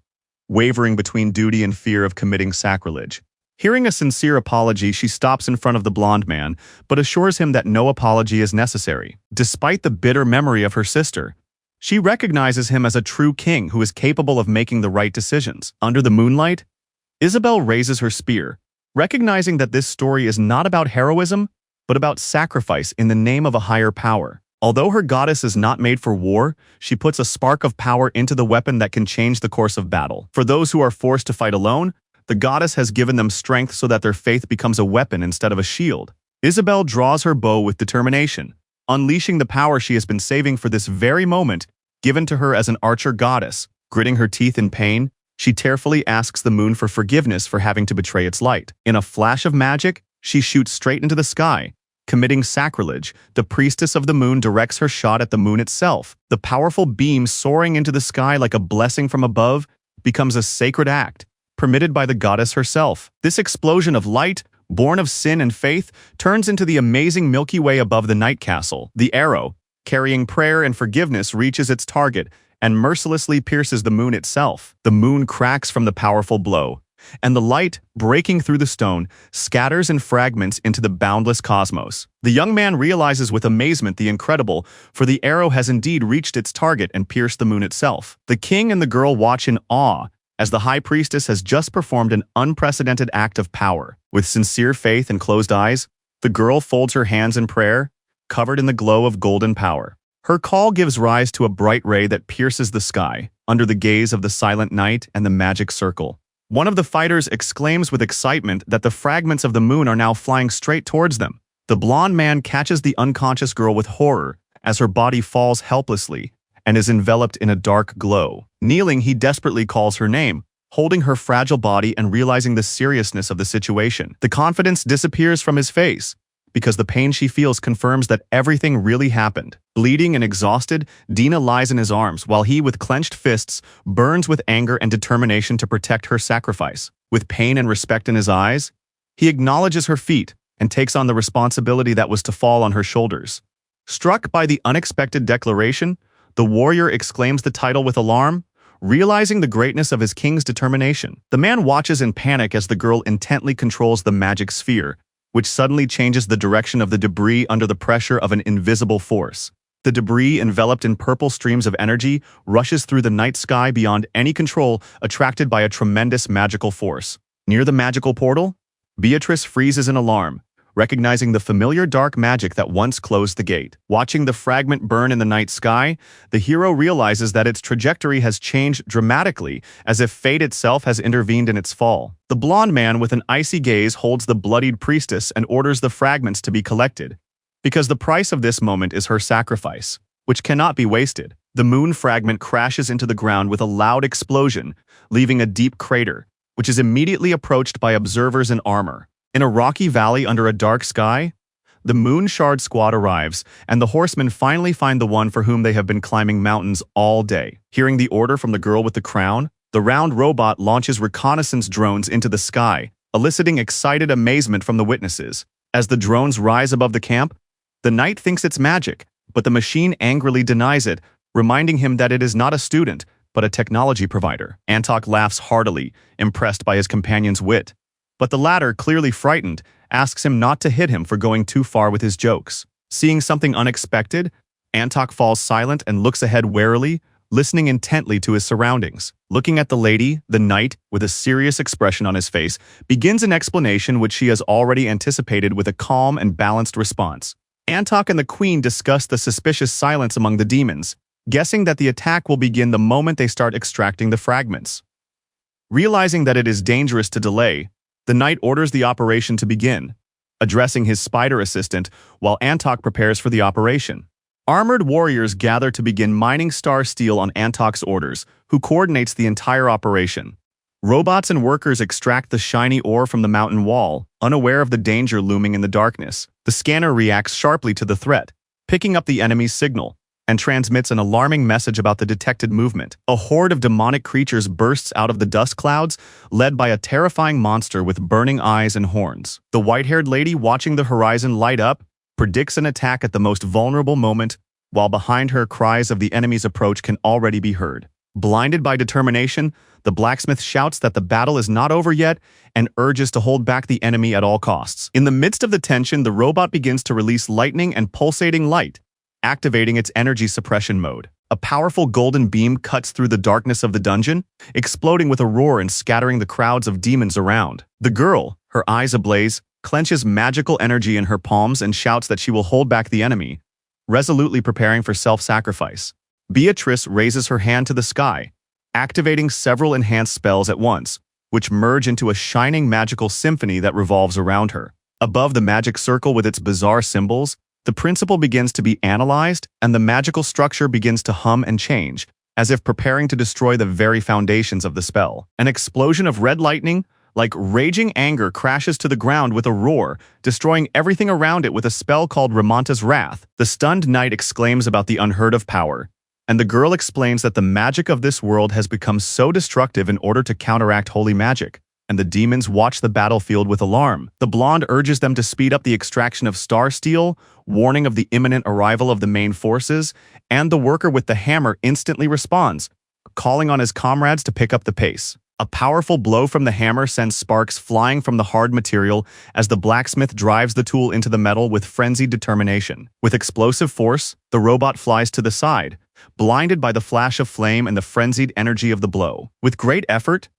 wavering between duty and fear of committing sacrilege. Hearing a sincere apology, she stops in front of the blond man, but assures him that no apology is necessary. Despite the bitter memory of her sister, she recognizes him as a true king who is capable of making the right decisions. Under the moonlight, Isabel raises her spear, recognizing that this story is not about heroism, but about sacrifice in the name of a higher power. Although her goddess is not made for war, she puts a spark of power into the weapon that can change the course of battle. For those who are forced to fight alone, the goddess has given them strength so that their faith becomes a weapon instead of a shield. Isabel draws her bow with determination, unleashing the power she has been saving for this very moment, given to her as an archer goddess. Gritting her teeth in pain, she tearfully asks the moon for forgiveness for having to betray its light. In a flash of magic, she shoots straight into the sky. Committing sacrilege, the priestess of the moon directs her shot at the moon itself. The powerful beam soaring into the sky like a blessing from above becomes a sacred act, permitted by the goddess herself. This explosion of light, born of sin and faith, turns into the amazing Milky Way above the night castle. The arrow, carrying prayer and forgiveness, reaches its target and mercilessly pierces the moon itself. The moon cracks from the powerful blow, and the light, breaking through the stone, scatters in fragments into the boundless cosmos. The young man realizes with amazement the incredible, for the arrow has indeed reached its target and pierced the moon itself. The king and the girl watch in awe, as the high priestess has just performed an unprecedented act of power. With sincere faith and closed eyes, the girl folds her hands in prayer, covered in the glow of golden power. Her call gives rise to a bright ray that pierces the sky, under the gaze of the silent night and the magic circle. One of the fighters exclaims with excitement that the fragments of the moon are now flying straight towards them. The blond man catches the unconscious girl with horror as her body falls helplessly and is enveloped in a dark glow. Kneeling, he desperately calls her name, holding her fragile body and realizing the seriousness of the situation. The confidence disappears from his face, because the pain she feels confirms that everything really happened. Bleeding and exhausted, Dina lies in his arms, while he, with clenched fists, burns with anger and determination to protect her sacrifice. With pain and respect in his eyes, he acknowledges her feat and takes on the responsibility that was to fall on her shoulders. Struck by the unexpected declaration, the warrior exclaims the title with alarm, realizing the greatness of his king's determination. The man watches in panic as the girl intently controls the magic sphere, which suddenly changes the direction of the debris under the pressure of an invisible force. The debris, enveloped in purple streams of energy, rushes through the night sky beyond any control, attracted by a tremendous magical force. Near the magical portal, Beatrice freezes in alarm, recognizing the familiar dark magic that once closed the gate. Watching the fragment burn in the night sky, the hero realizes that its trajectory has changed dramatically, as if fate itself has intervened in its fall. The blond man with an icy gaze holds the bloodied priestess and orders the fragments to be collected, because the price of this moment is her sacrifice, which cannot be wasted. The moon fragment crashes into the ground with a loud explosion, leaving a deep crater, which is immediately approached by observers in armor. In a rocky valley under a dark sky, the Moon Shard squad arrives, and the horsemen finally find the one for whom they have been climbing mountains all day. Hearing the order from the girl with the crown, the round robot launches reconnaissance drones into the sky, eliciting excited amazement from the witnesses. As the drones rise above the camp, the knight thinks it's magic, but the machine angrily denies it, reminding him that it is not a student, but a technology provider. Antok laughs heartily, impressed by his companion's wit. But the latter, clearly frightened, asks him not to hit him for going too far with his jokes. Seeing something unexpected, Antok falls silent and looks ahead warily, listening intently to his surroundings. Looking at the lady, the knight, with a serious expression on his face, begins an explanation which she has already anticipated with a calm and balanced response. Antok and the queen discuss the suspicious silence among the demons, guessing that the attack will begin the moment they start extracting the fragments. Realizing that it is dangerous to delay, the knight orders the operation to begin, addressing his spider assistant while Antok prepares for the operation. Armored warriors gather to begin mining star steel on Antok's orders, who coordinates the entire operation. Robots and workers extract the shiny ore from the mountain wall, unaware of the danger looming in the darkness. The scanner reacts sharply to the threat, picking up the enemy's signal, and transmits an alarming message about the detected movement. A horde of demonic creatures bursts out of the dust clouds, led by a terrifying monster with burning eyes and horns. The white-haired lady watching the horizon light up predicts an attack at the most vulnerable moment, while behind her cries of the enemy's approach can already be heard. Blinded by determination, the blacksmith shouts that the battle is not over yet and urges to hold back the enemy at all costs. In the midst of the tension, the robot begins to release lightning and pulsating light, activating its energy suppression mode. A powerful golden beam cuts through the darkness of the dungeon, exploding with a roar and scattering the crowds of demons around. The girl, her eyes ablaze, clenches magical energy in her palms and shouts that she will hold back the enemy, resolutely preparing for self-sacrifice. Beatrice raises her hand to the sky, activating several enhanced spells at once, which merge into a shining magical symphony that revolves around her. Above the magic circle with its bizarre symbols, the principle begins to be analyzed, and the magical structure begins to hum and change, as if preparing to destroy the very foundations of the spell. An explosion of red lightning, like raging anger, crashes to the ground with a roar, destroying everything around it with a spell called Ramanta's Wrath. The stunned knight exclaims about the unheard-of power, and the girl explains that the magic of this world has become so destructive in order to counteract holy magic, and the demons watch the battlefield with alarm. The blonde urges them to speed up the extraction of star steel, warning of the imminent arrival of the main forces, and the worker with the hammer instantly responds, calling on his comrades to pick up the pace. A powerful blow from the hammer sends sparks flying from the hard material as the blacksmith drives the tool into the metal with frenzied determination. With explosive force, the robot flies to the side, blinded by the flash of flame and the frenzied energy of the blow. With great effort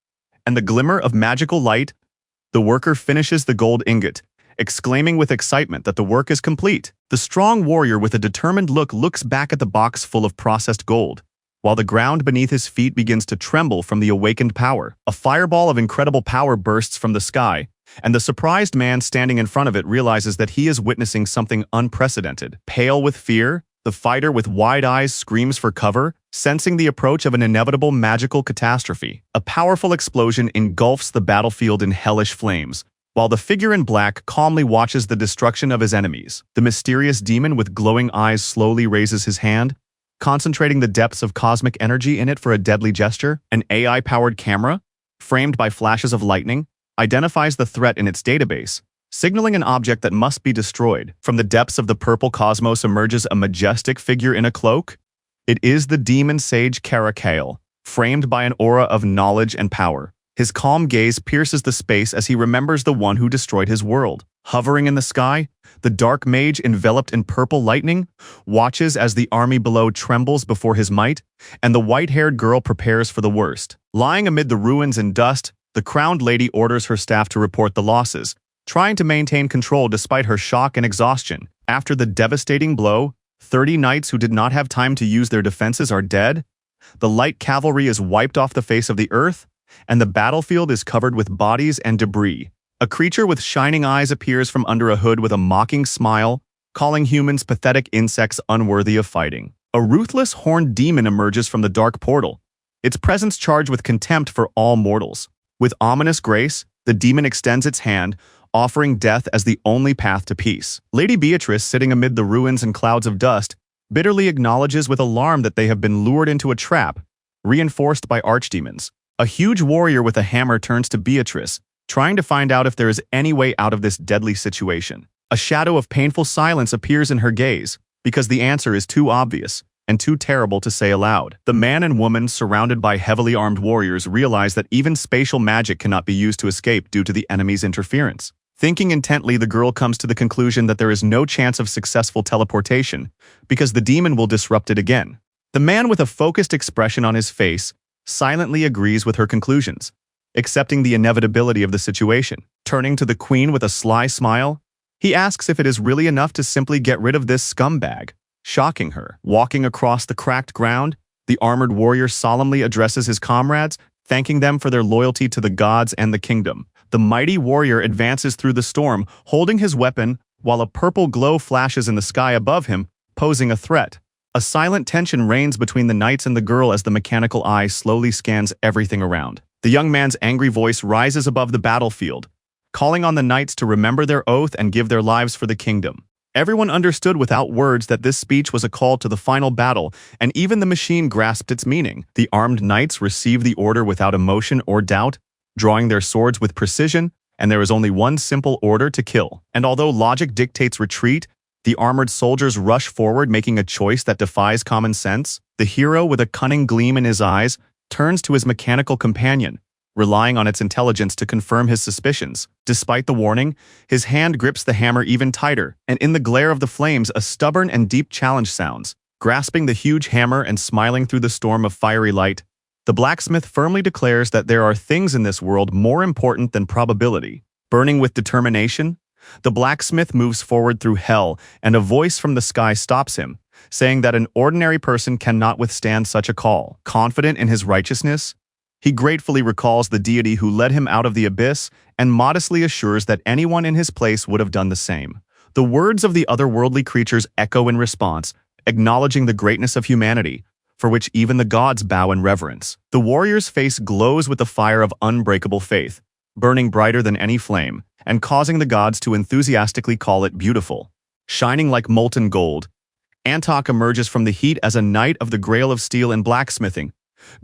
and the glimmer of magical light, the worker finishes the gold ingot, exclaiming with excitement that the work is complete. The strong warrior with a determined look looks back at the box full of processed gold, while the ground beneath his feet begins to tremble from the awakened power. A fireball of incredible power bursts from the sky, and the surprised man standing in front of it realizes that he is witnessing something unprecedented. Pale with fear, the fighter with wide eyes screams for cover, sensing the approach of an inevitable magical catastrophe. A powerful explosion engulfs the battlefield in hellish flames, while the figure in black calmly watches the destruction of his enemies. The mysterious demon with glowing eyes slowly raises his hand, concentrating the depths of cosmic energy in it for a deadly gesture. An AI-powered camera, framed by flashes of lightning, identifies the threat in its database, signaling an object that must be destroyed. From the depths of the purple cosmos emerges a majestic figure in a cloak. It is the demon sage Karakale, framed by an aura of knowledge and power. His calm gaze pierces the space as he remembers the one who destroyed his world. Hovering in the sky, the dark mage enveloped in purple lightning watches as the army below trembles before his might, and the white-haired girl prepares for the worst. Lying amid the ruins and dust, the crowned lady orders her staff to report the losses, trying to maintain control despite her shock and exhaustion. After the devastating blow, 30 knights who did not have time to use their defenses are dead. The light cavalry is wiped off the face of the earth, and the battlefield is covered with bodies and debris. A creature with shining eyes appears from under a hood with a mocking smile, calling humans pathetic insects unworthy of fighting. A ruthless horned demon emerges from the dark portal, its presence charged with contempt for all mortals. With ominous grace, the demon extends its hand, offering death as the only path to peace. Lady Beatrice, sitting amid the ruins and clouds of dust, bitterly acknowledges with alarm that they have been lured into a trap, reinforced by archdemons. A huge warrior with a hammer turns to Beatrice, trying to find out if there is any way out of this deadly situation. A shadow of painful silence appears in her gaze, because the answer is too obvious and too terrible to say aloud. The man and woman, surrounded by heavily armed warriors, realize that even spatial magic cannot be used to escape due to the enemy's interference. Thinking intently, the girl comes to the conclusion that there is no chance of successful teleportation because the demon will disrupt it again. The man with a focused expression on his face silently agrees with her conclusions, accepting the inevitability of the situation. Turning to the queen with a sly smile, he asks if it is really enough to simply get rid of this scumbag, shocking her. Walking across the cracked ground, the armored warrior solemnly addresses his comrades, thanking them for their loyalty to the gods and the kingdom. The mighty warrior advances through the storm, holding his weapon, while a purple glow flashes in the sky above him, posing a threat. A silent tension reigns between the knights and the girl as the mechanical eye slowly scans everything around. The young man's angry voice rises above the battlefield, calling on the knights to remember their oath and give their lives for the kingdom. Everyone understood without words that this speech was a call to the final battle, and even the machine grasped its meaning. The armed knights received the order without emotion or doubt, drawing their swords with precision, and there is only one simple order: to kill. And although logic dictates retreat, the armored soldiers rush forward, making a choice that defies common sense. The hero, with a cunning gleam in his eyes, turns to his mechanical companion, relying on its intelligence to confirm his suspicions. Despite the warning, his hand grips the hammer even tighter, and in the glare of the flames, a stubborn and deep challenge sounds. Grasping the huge hammer and smiling through the storm of fiery light, the blacksmith firmly declares that there are things in this world more important than probability. Burning with determination, the blacksmith moves forward through hell, and a voice from the sky stops him, saying that an ordinary person cannot withstand such a call. Confident in his righteousness, he gratefully recalls the deity who led him out of the abyss and modestly assures that anyone in his place would have done the same. The words of the otherworldly creatures echo in response, acknowledging the greatness of humanity, for which even the gods bow in reverence. The warrior's face glows with the fire of unbreakable faith, burning brighter than any flame, and causing the gods to enthusiastically call it beautiful. Shining like molten gold, Antok emerges from the heat as a knight of the Grail of Steel in blacksmithing,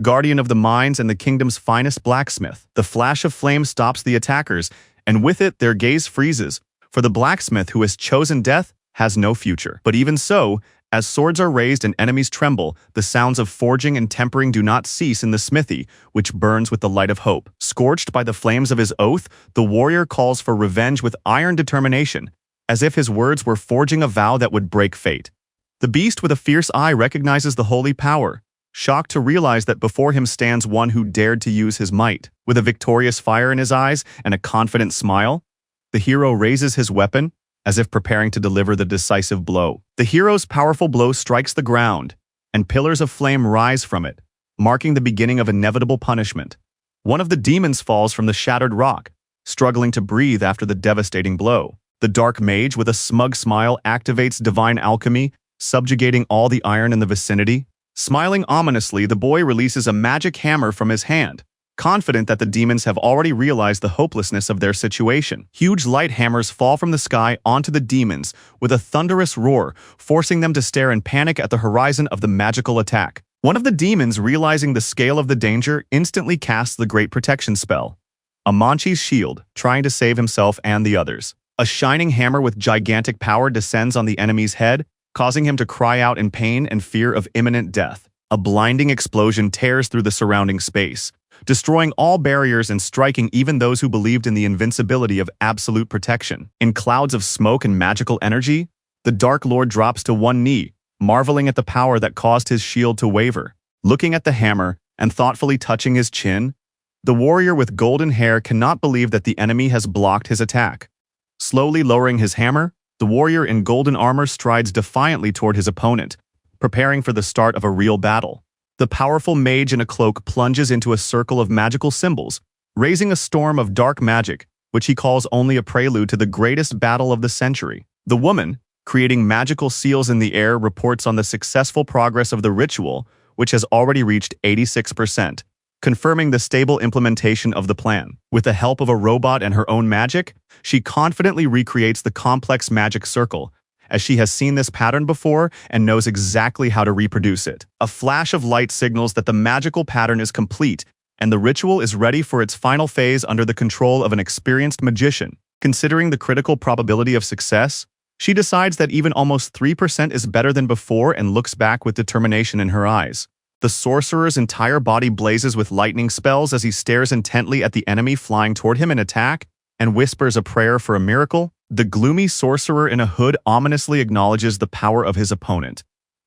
guardian of the mines and the kingdom's finest blacksmith. The flash of flame stops the attackers, and with it their gaze freezes, for the blacksmith who has chosen death has no future. But even so, as swords are raised and enemies tremble, the sounds of forging and tempering do not cease in the smithy, which burns with the light of hope. Scorched by the flames of his oath, the warrior calls for revenge with iron determination, as if his words were forging a vow that would break fate. The beast with a fierce eye recognizes the holy power, shocked to realize that before him stands one who dared to use his might. With a victorious fire in his eyes and a confident smile, the hero raises his weapon, as if preparing to deliver the decisive blow. The hero's powerful blow strikes the ground, and pillars of flame rise from it, marking the beginning of inevitable punishment. One of the demons falls from the shattered rock, struggling to breathe after the devastating blow. The dark mage, with a smug smile, activates divine alchemy, subjugating all the iron in the vicinity. Smiling ominously, the boy releases a magic hammer from his hand, confident that the demons have already realized the hopelessness of their situation. Huge light hammers fall from the sky onto the demons with a thunderous roar, forcing them to stare in panic at the horizon of the magical attack. One of the demons, realizing the scale of the danger, instantly casts the Great Protection spell, a Manchi's shield, trying to save himself and the others. A shining hammer with gigantic power descends on the enemy's head, causing him to cry out in pain and fear of imminent death. A blinding explosion tears through the surrounding space, destroying all barriers and striking even those who believed in the invincibility of absolute protection. In clouds of smoke and magical energy, the Dark Lord drops to one knee, marveling at the power that caused his shield to waver. Looking at the hammer and thoughtfully touching his chin, the warrior with golden hair cannot believe that the enemy has blocked his attack. Slowly lowering his hammer, the warrior in golden armor strides defiantly toward his opponent, preparing for the start of a real battle. The powerful mage in a cloak plunges into a circle of magical symbols, raising a storm of dark magic, which he calls only a prelude to the greatest battle of the century. The woman, creating magical seals in the air, reports on the successful progress of the ritual, which has already reached 86%, confirming the stable implementation of the plan. With the help of a robot and her own magic, she confidently recreates the complex magic circle, as she has seen this pattern before and knows exactly how to reproduce it. A flash of light signals that the magical pattern is complete, and the ritual is ready for its final phase under the control of an experienced magician. Considering the critical probability of success, she decides that even almost 3% is better than before and looks back with determination in her eyes. The sorcerer's entire body blazes with lightning spells as he stares intently at the enemy flying toward him in attack, and whispers a prayer for a miracle, the gloomy sorcerer in a hood ominously acknowledges the power of his opponent,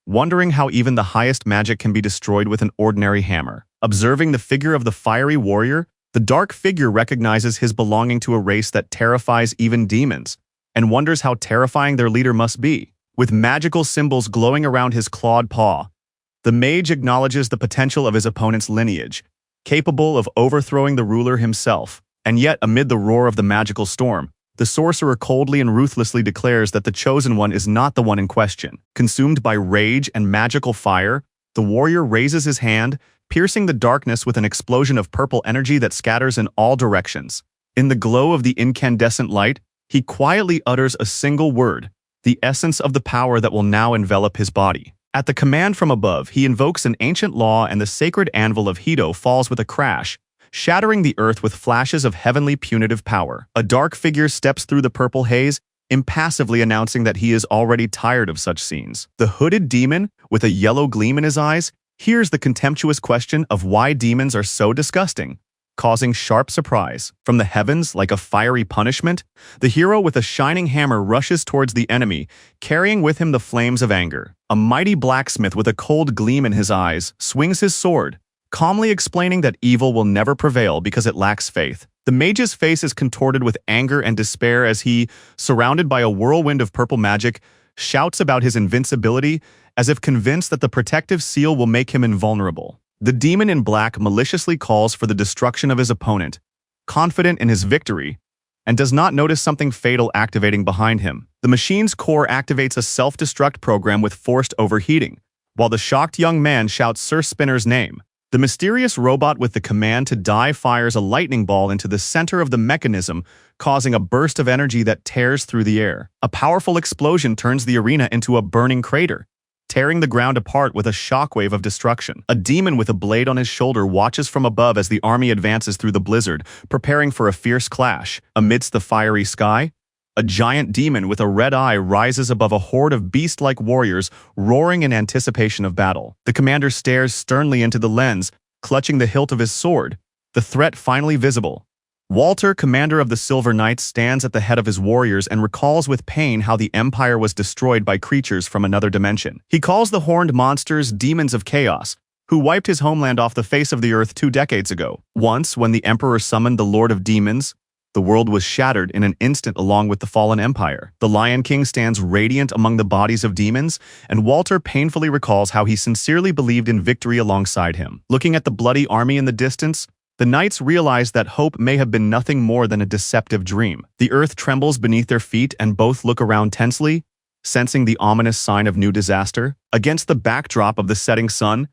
wondering how even the highest magic can be destroyed with an ordinary hammer. Observing the figure of the fiery warrior, the dark figure recognizes his belonging to a race that terrifies even demons, and wonders how terrifying their leader must be. With magical symbols glowing around his clawed paw, the mage acknowledges the potential of his opponent's lineage, capable of overthrowing the ruler himself. And yet, amid the roar of the magical storm, the sorcerer coldly and ruthlessly declares that the chosen one is not the one in question. Consumed by rage and magical fire, the warrior raises his hand, piercing the darkness with an explosion of purple energy that scatters in all directions. In the glow of the incandescent light, he quietly utters a single word, the essence of the power that will now envelop his body. At the command from above, he invokes an ancient law and the sacred anvil of Hito falls with a crash, shattering the earth with flashes of heavenly punitive power. A dark figure steps through the purple haze, impassively announcing that he is already tired of such scenes. The hooded demon, with a yellow gleam in his eyes, hears the contemptuous question of why demons are so disgusting, causing sharp surprise. From the heavens, like a fiery punishment, the hero with a shining hammer rushes towards the enemy, carrying with him the flames of anger. A mighty blacksmith with a cold gleam in his eyes swings his sword, calmly explaining that evil will never prevail because it lacks faith. The mage's face is contorted with anger and despair as he, surrounded by a whirlwind of purple magic, shouts about his invincibility as if convinced that the protective seal will make him invulnerable. The demon in black maliciously calls for the destruction of his opponent, confident in his victory, and does not notice something fatal activating behind him. The machine's core activates a self-destruct program with forced overheating, while the shocked young man shouts Sir Spinner's name. The mysterious robot with the command to die fires a lightning ball into the center of the mechanism, causing a burst of energy that tears through the air. A powerful explosion turns the arena into a burning crater, tearing the ground apart with a shockwave of destruction. A demon with a blade on his shoulder watches from above as the army advances through the blizzard, preparing for a fierce clash. Amidst the fiery sky, a giant demon with a red eye rises above a horde of beast-like warriors, roaring in anticipation of battle. The commander stares sternly into the lens, clutching the hilt of his sword, the threat finally visible. Walter, commander of the Silver Knights, stands at the head of his warriors and recalls with pain how the Empire was destroyed by creatures from another dimension. He calls the horned monsters demons of chaos, who wiped his homeland off the face of the earth 2 decades ago. Once, when the Emperor summoned the Lord of Demons, the world was shattered in an instant along with the fallen empire. The Lion King stands radiant among the bodies of demons, and Walter painfully recalls how he sincerely believed in victory alongside him. Looking at the bloody army in the distance, the knights realize that hope may have been nothing more than a deceptive dream. The earth trembles beneath their feet and both look around tensely, sensing the ominous sign of new disaster. Against the backdrop of the setting sun,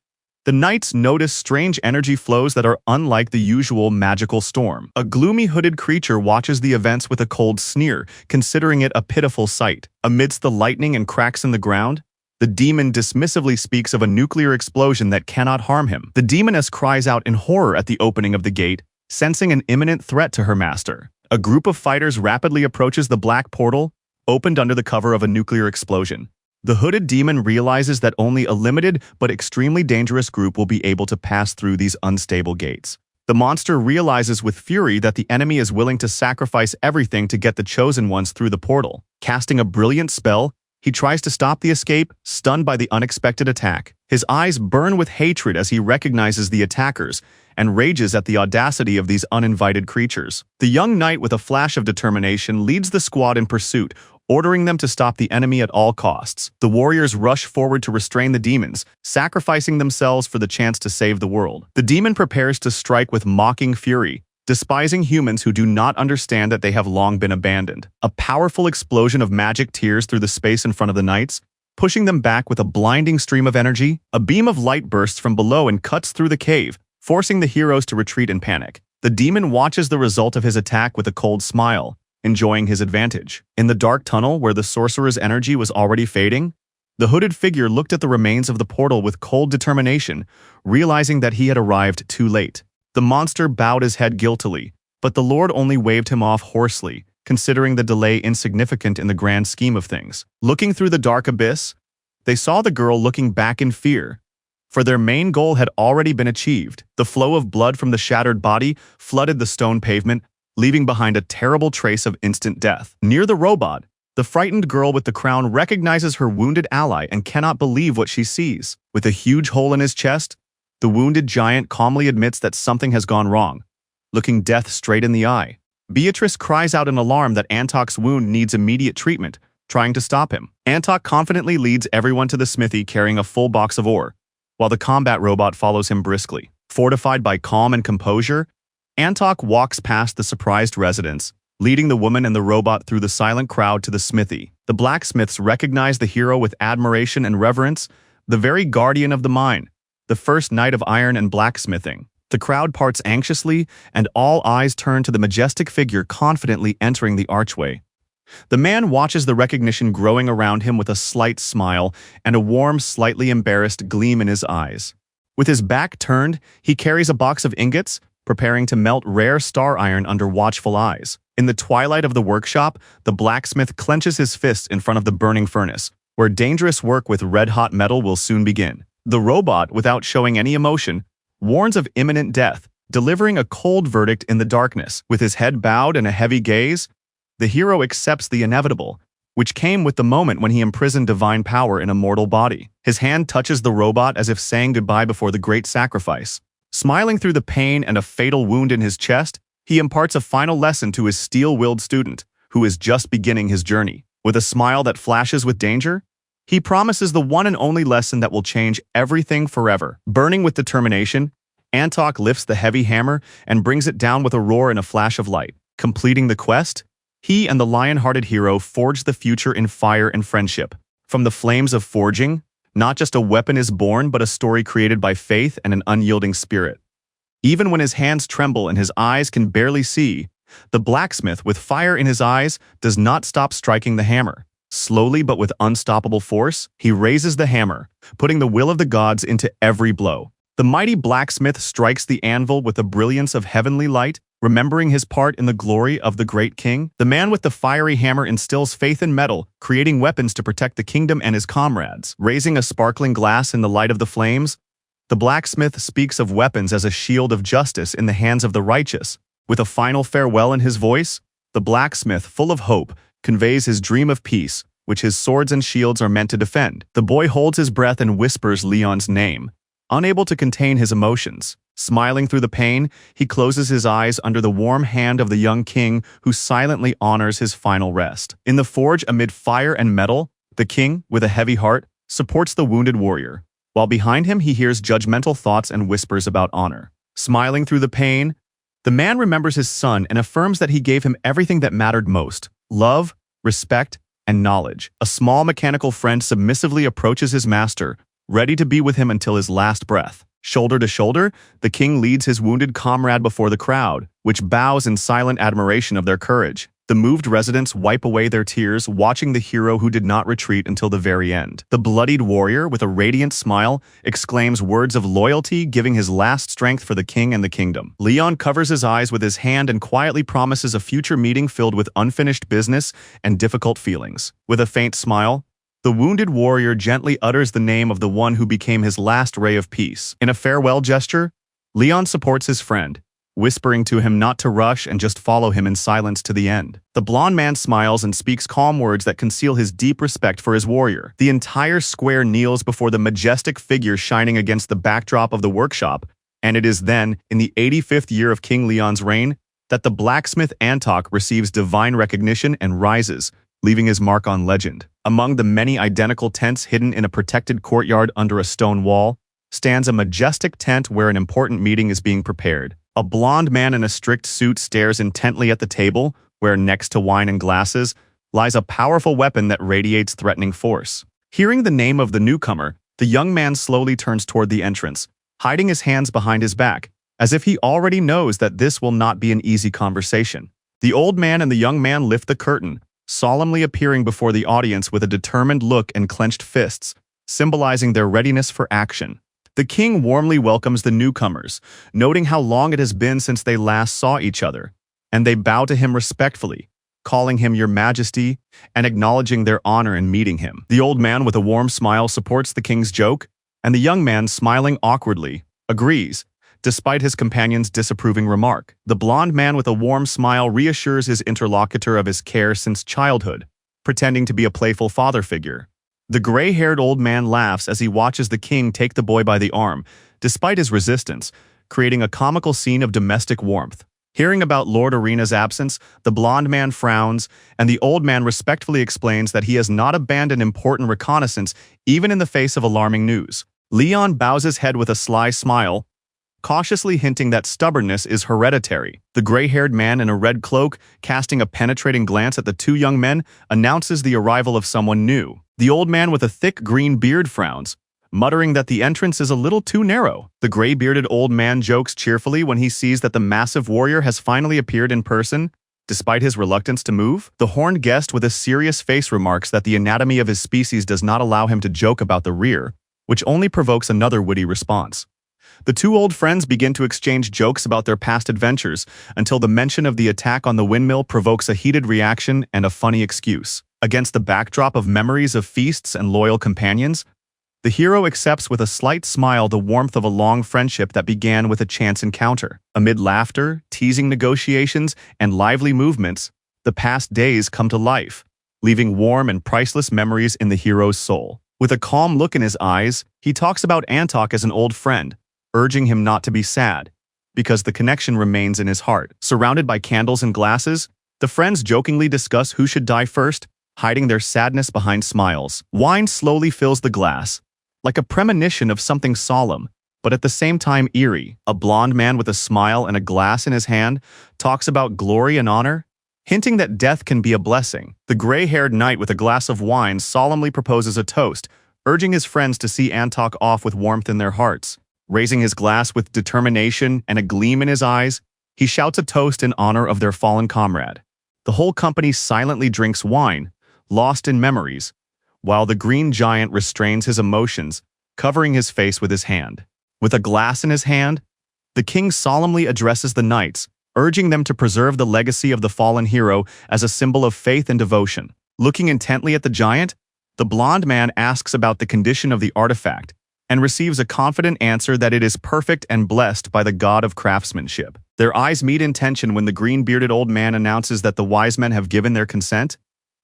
the knights notice strange energy flows that are unlike the usual magical storm. A gloomy hooded creature watches the events with a cold sneer, considering it a pitiful sight. Amidst the lightning and cracks in the ground, the demon dismissively speaks of a nuclear explosion that cannot harm him. The demoness cries out in horror at the opening of the gate, sensing an imminent threat to her master. A group of fighters rapidly approaches the black portal, opened under the cover of a nuclear explosion. The hooded demon realizes that only a limited but extremely dangerous group will be able to pass through these unstable gates. The monster realizes with fury that the enemy is willing to sacrifice everything to get the chosen ones through the portal. Casting a brilliant spell, he tries to stop the escape, stunned by the unexpected attack. His eyes burn with hatred as he recognizes the attackers and rages at the audacity of these uninvited creatures. The young knight, with a flash of determination, leads the squad in pursuit, ordering them to stop the enemy at all costs. The warriors rush forward to restrain the demons, sacrificing themselves for the chance to save the world. The demon prepares to strike with mocking fury, despising humans who do not understand that they have long been abandoned. A powerful explosion of magic tears through the space in front of the knights, pushing them back with a blinding stream of energy. A beam of light bursts from below and cuts through the cave, forcing the heroes to retreat in panic. The demon watches the result of his attack with a cold smile, enjoying his advantage. In the dark tunnel where the sorcerer's energy was already fading, the hooded figure looked at the remains of the portal with cold determination, realizing that he had arrived too late. The monster bowed his head guiltily, but the Lord only waved him off hoarsely, considering the delay insignificant in the grand scheme of things. Looking through the dark abyss, they saw the girl looking back in fear, for their main goal had already been achieved. The flow of blood from the shattered body flooded the stone pavement, leaving behind a terrible trace of instant death. Near the robot, the frightened girl with the crown recognizes her wounded ally and cannot believe what she sees. With a huge hole in his chest, the wounded giant calmly admits that something has gone wrong, looking death straight in the eye. Beatrice cries out in alarm that Antok's wound needs immediate treatment, trying to stop him. Antok confidently leads everyone to the smithy carrying a full box of ore, while the combat robot follows him briskly. Fortified by calm and composure, Antok walks past the surprised residents, leading the woman and the robot through the silent crowd to the smithy. The blacksmiths recognize the hero with admiration and reverence, the very guardian of the mine, the first knight of iron and blacksmithing. The crowd parts anxiously, and all eyes turn to the majestic figure confidently entering the archway. The man watches the recognition growing around him with a slight smile and a warm, slightly embarrassed gleam in his eyes. With his back turned, he carries a box of ingots, preparing to melt rare star iron under watchful eyes. In the twilight of the workshop, the blacksmith clenches his fists in front of the burning furnace, where dangerous work with red-hot metal will soon begin. The robot, without showing any emotion, warns of imminent death, delivering a cold verdict in the darkness. With his head bowed and a heavy gaze, the hero accepts the inevitable, which came with the moment when he imprisoned divine power in a mortal body. His hand touches the robot as if saying goodbye before the great sacrifice. Smiling through the pain and a fatal wound in his chest, he imparts a final lesson to his steel-willed student, who is just beginning his journey. With a smile that flashes with danger, he promises the one and only lesson that will change everything forever. Burning with determination, Antok lifts the heavy hammer and brings it down with a roar and a flash of light. Completing the quest, he and the lion-hearted hero forge the future in fire and friendship. From the flames of forging, not just a weapon is born, but a story created by faith and an unyielding spirit. Even when his hands tremble and his eyes can barely see, the blacksmith, with fire in his eyes, does not stop striking the hammer. Slowly but with unstoppable force, he raises the hammer, putting the will of the gods into every blow. The mighty blacksmith strikes the anvil with the brilliance of heavenly light, remembering his part in the glory of the great king. The man with the fiery hammer instills faith in metal, creating weapons to protect the kingdom and his comrades. Raising a sparkling glass in the light of the flames, the blacksmith speaks of weapons as a shield of justice in the hands of the righteous. With a final farewell in his voice, the blacksmith, full of hope, conveys his dream of peace, which his swords and shields are meant to defend. The boy holds his breath and whispers Leon's name, unable to contain his emotions. Smiling through the pain, he closes his eyes under the warm hand of the young king who silently honors his final rest. In the forge amid fire and metal, the king, with a heavy heart, supports the wounded warrior, while behind him he hears judgmental thoughts and whispers about honor. Smiling through the pain, the man remembers his son and affirms that he gave him everything that mattered most: love, respect, and knowledge. A small mechanical friend submissively approaches his master, ready to be with him until his last breath. Shoulder to shoulder, the king leads his wounded comrade before the crowd, which bows in silent admiration of their courage. The moved residents wipe away their tears, watching the hero who did not retreat until the very end. The bloodied warrior, with a radiant smile, exclaims words of loyalty, giving his last strength for the king and the kingdom. Leon covers his eyes with his hand and quietly promises a future meeting filled with unfinished business and difficult feelings. With a faint smile, the wounded warrior gently utters the name of the one who became his last ray of peace. In a farewell gesture, Leon supports his friend, whispering to him not to rush and just follow him in silence to the end. The blond man smiles and speaks calm words that conceal his deep respect for his warrior. The entire square kneels before the majestic figure shining against the backdrop of the workshop, and it is then, in the 85th year of King Leon's reign, that the blacksmith Antok receives divine recognition and rises, leaving his mark on legend. Among the many identical tents hidden in a protected courtyard under a stone wall, stands a majestic tent where an important meeting is being prepared. A blond man in a strict suit stares intently at the table, where next to wine and glasses, lies a powerful weapon that radiates threatening force. Hearing the name of the newcomer, the young man slowly turns toward the entrance, hiding his hands behind his back, as if he already knows that this will not be an easy conversation. The old man and the young man lift the curtain, solemnly appearing before the audience with a determined look and clenched fists, symbolizing their readiness for action. The king warmly welcomes the newcomers, noting how long it has been since they last saw each other, and they bow to him respectfully, calling him Your Majesty and acknowledging their honor in meeting him. The old man with a warm smile supports the king's joke, and the young man, smiling awkwardly, agrees, despite his companion's disapproving remark. The blond man with a warm smile reassures his interlocutor of his care since childhood, pretending to be a playful father figure. The gray-haired old man laughs as he watches the king take the boy by the arm, despite his resistance, creating a comical scene of domestic warmth. Hearing about Lord Arena's absence, the blond man frowns, and the old man respectfully explains that he has not abandoned important reconnaissance even in the face of alarming news. Leon bows his head with a sly smile, cautiously hinting that stubbornness is hereditary. The gray-haired man in a red cloak, casting a penetrating glance at the two young men, announces the arrival of someone new. The old man with a thick green beard frowns, muttering that the entrance is a little too narrow. The gray-bearded old man jokes cheerfully when he sees that the massive warrior has finally appeared in person, despite his reluctance to move. The horned guest with a serious face remarks that the anatomy of his species does not allow him to joke about the rear, which only provokes another witty response. The two old friends begin to exchange jokes about their past adventures until the mention of the attack on the windmill provokes a heated reaction and a funny excuse. Against the backdrop of memories of feasts and loyal companions, the hero accepts with a slight smile the warmth of a long friendship that began with a chance encounter. Amid laughter, teasing negotiations, and lively movements, the past days come to life, leaving warm and priceless memories in the hero's soul. With a calm look in his eyes, he talks about Antok as an old friend, urging him not to be sad, because the connection remains in his heart. Surrounded by candles and glasses, the friends jokingly discuss who should die first, hiding their sadness behind smiles. Wine slowly fills the glass, like a premonition of something solemn, but at the same time eerie. A blond man with a smile and a glass in his hand talks about glory and honor, hinting that death can be a blessing. The gray-haired knight with a glass of wine solemnly proposes a toast, urging his friends to see Antok off with warmth in their hearts. Raising his glass with determination and a gleam in his eyes, he shouts a toast in honor of their fallen comrade. The whole company silently drinks wine, lost in memories, while the green giant restrains his emotions, covering his face with his hand. With a glass in his hand, the king solemnly addresses the knights, urging them to preserve the legacy of the fallen hero as a symbol of faith and devotion. Looking intently at the giant, the blond man asks about the condition of the artifact, and receives a confident answer that it is perfect and blessed by the god of craftsmanship. Their eyes meet in tension when the green-bearded old man announces that the wise men have given their consent,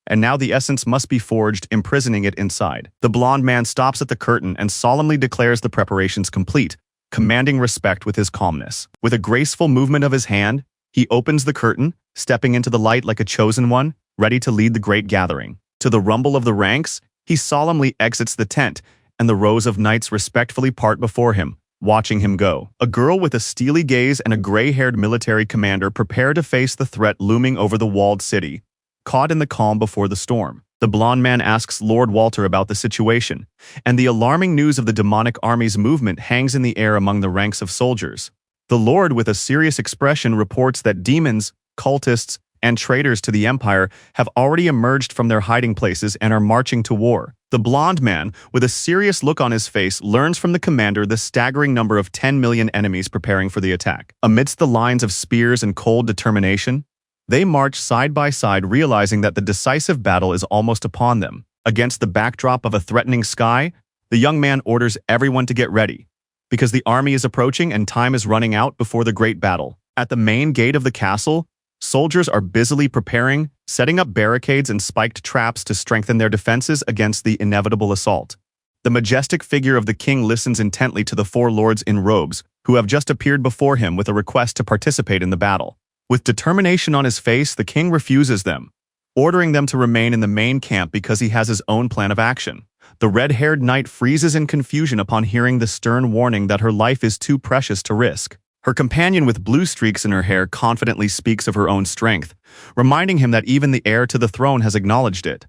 and now the essence must be forged, imprisoning it inside. The blond man stops at the curtain and solemnly declares the preparations complete, commanding respect with his calmness. With a graceful movement of his hand, he opens the curtain, stepping into the light like a chosen one, ready to lead the great gathering. To the rumble of the ranks, he solemnly exits the tent, and the rows of knights respectfully part before him, watching him go. A girl with a steely gaze and a gray-haired military commander prepare to face the threat looming over the walled city, caught in the calm before the storm. The blond man asks Lord Walter about the situation, and the alarming news of the demonic army's movement hangs in the air among the ranks of soldiers. The Lord, with a serious expression, reports that demons, cultists, and traitors to the Empire have already emerged from their hiding places and are marching to war. The blond man, with a serious look on his face, learns from the commander the staggering number of 10 million enemies preparing for the attack. Amidst the lines of spears and cold determination, they march side by side, realizing that the decisive battle is almost upon them. Against the backdrop of a threatening sky, the young man orders everyone to get ready, because the army is approaching and time is running out before the great battle. At the main gate of the castle, soldiers are busily preparing, setting up barricades and spiked traps to strengthen their defenses against the inevitable assault. The majestic figure of the king listens intently to the four lords in robes, who have just appeared before him with a request to participate in the battle. With determination on his face, the king refuses them, ordering them to remain in the main camp because he has his own plan of action. The red-haired knight freezes in confusion upon hearing the stern warning that her life is too precious to risk. Her companion with blue streaks in her hair confidently speaks of her own strength, reminding him that even the heir to the throne has acknowledged it.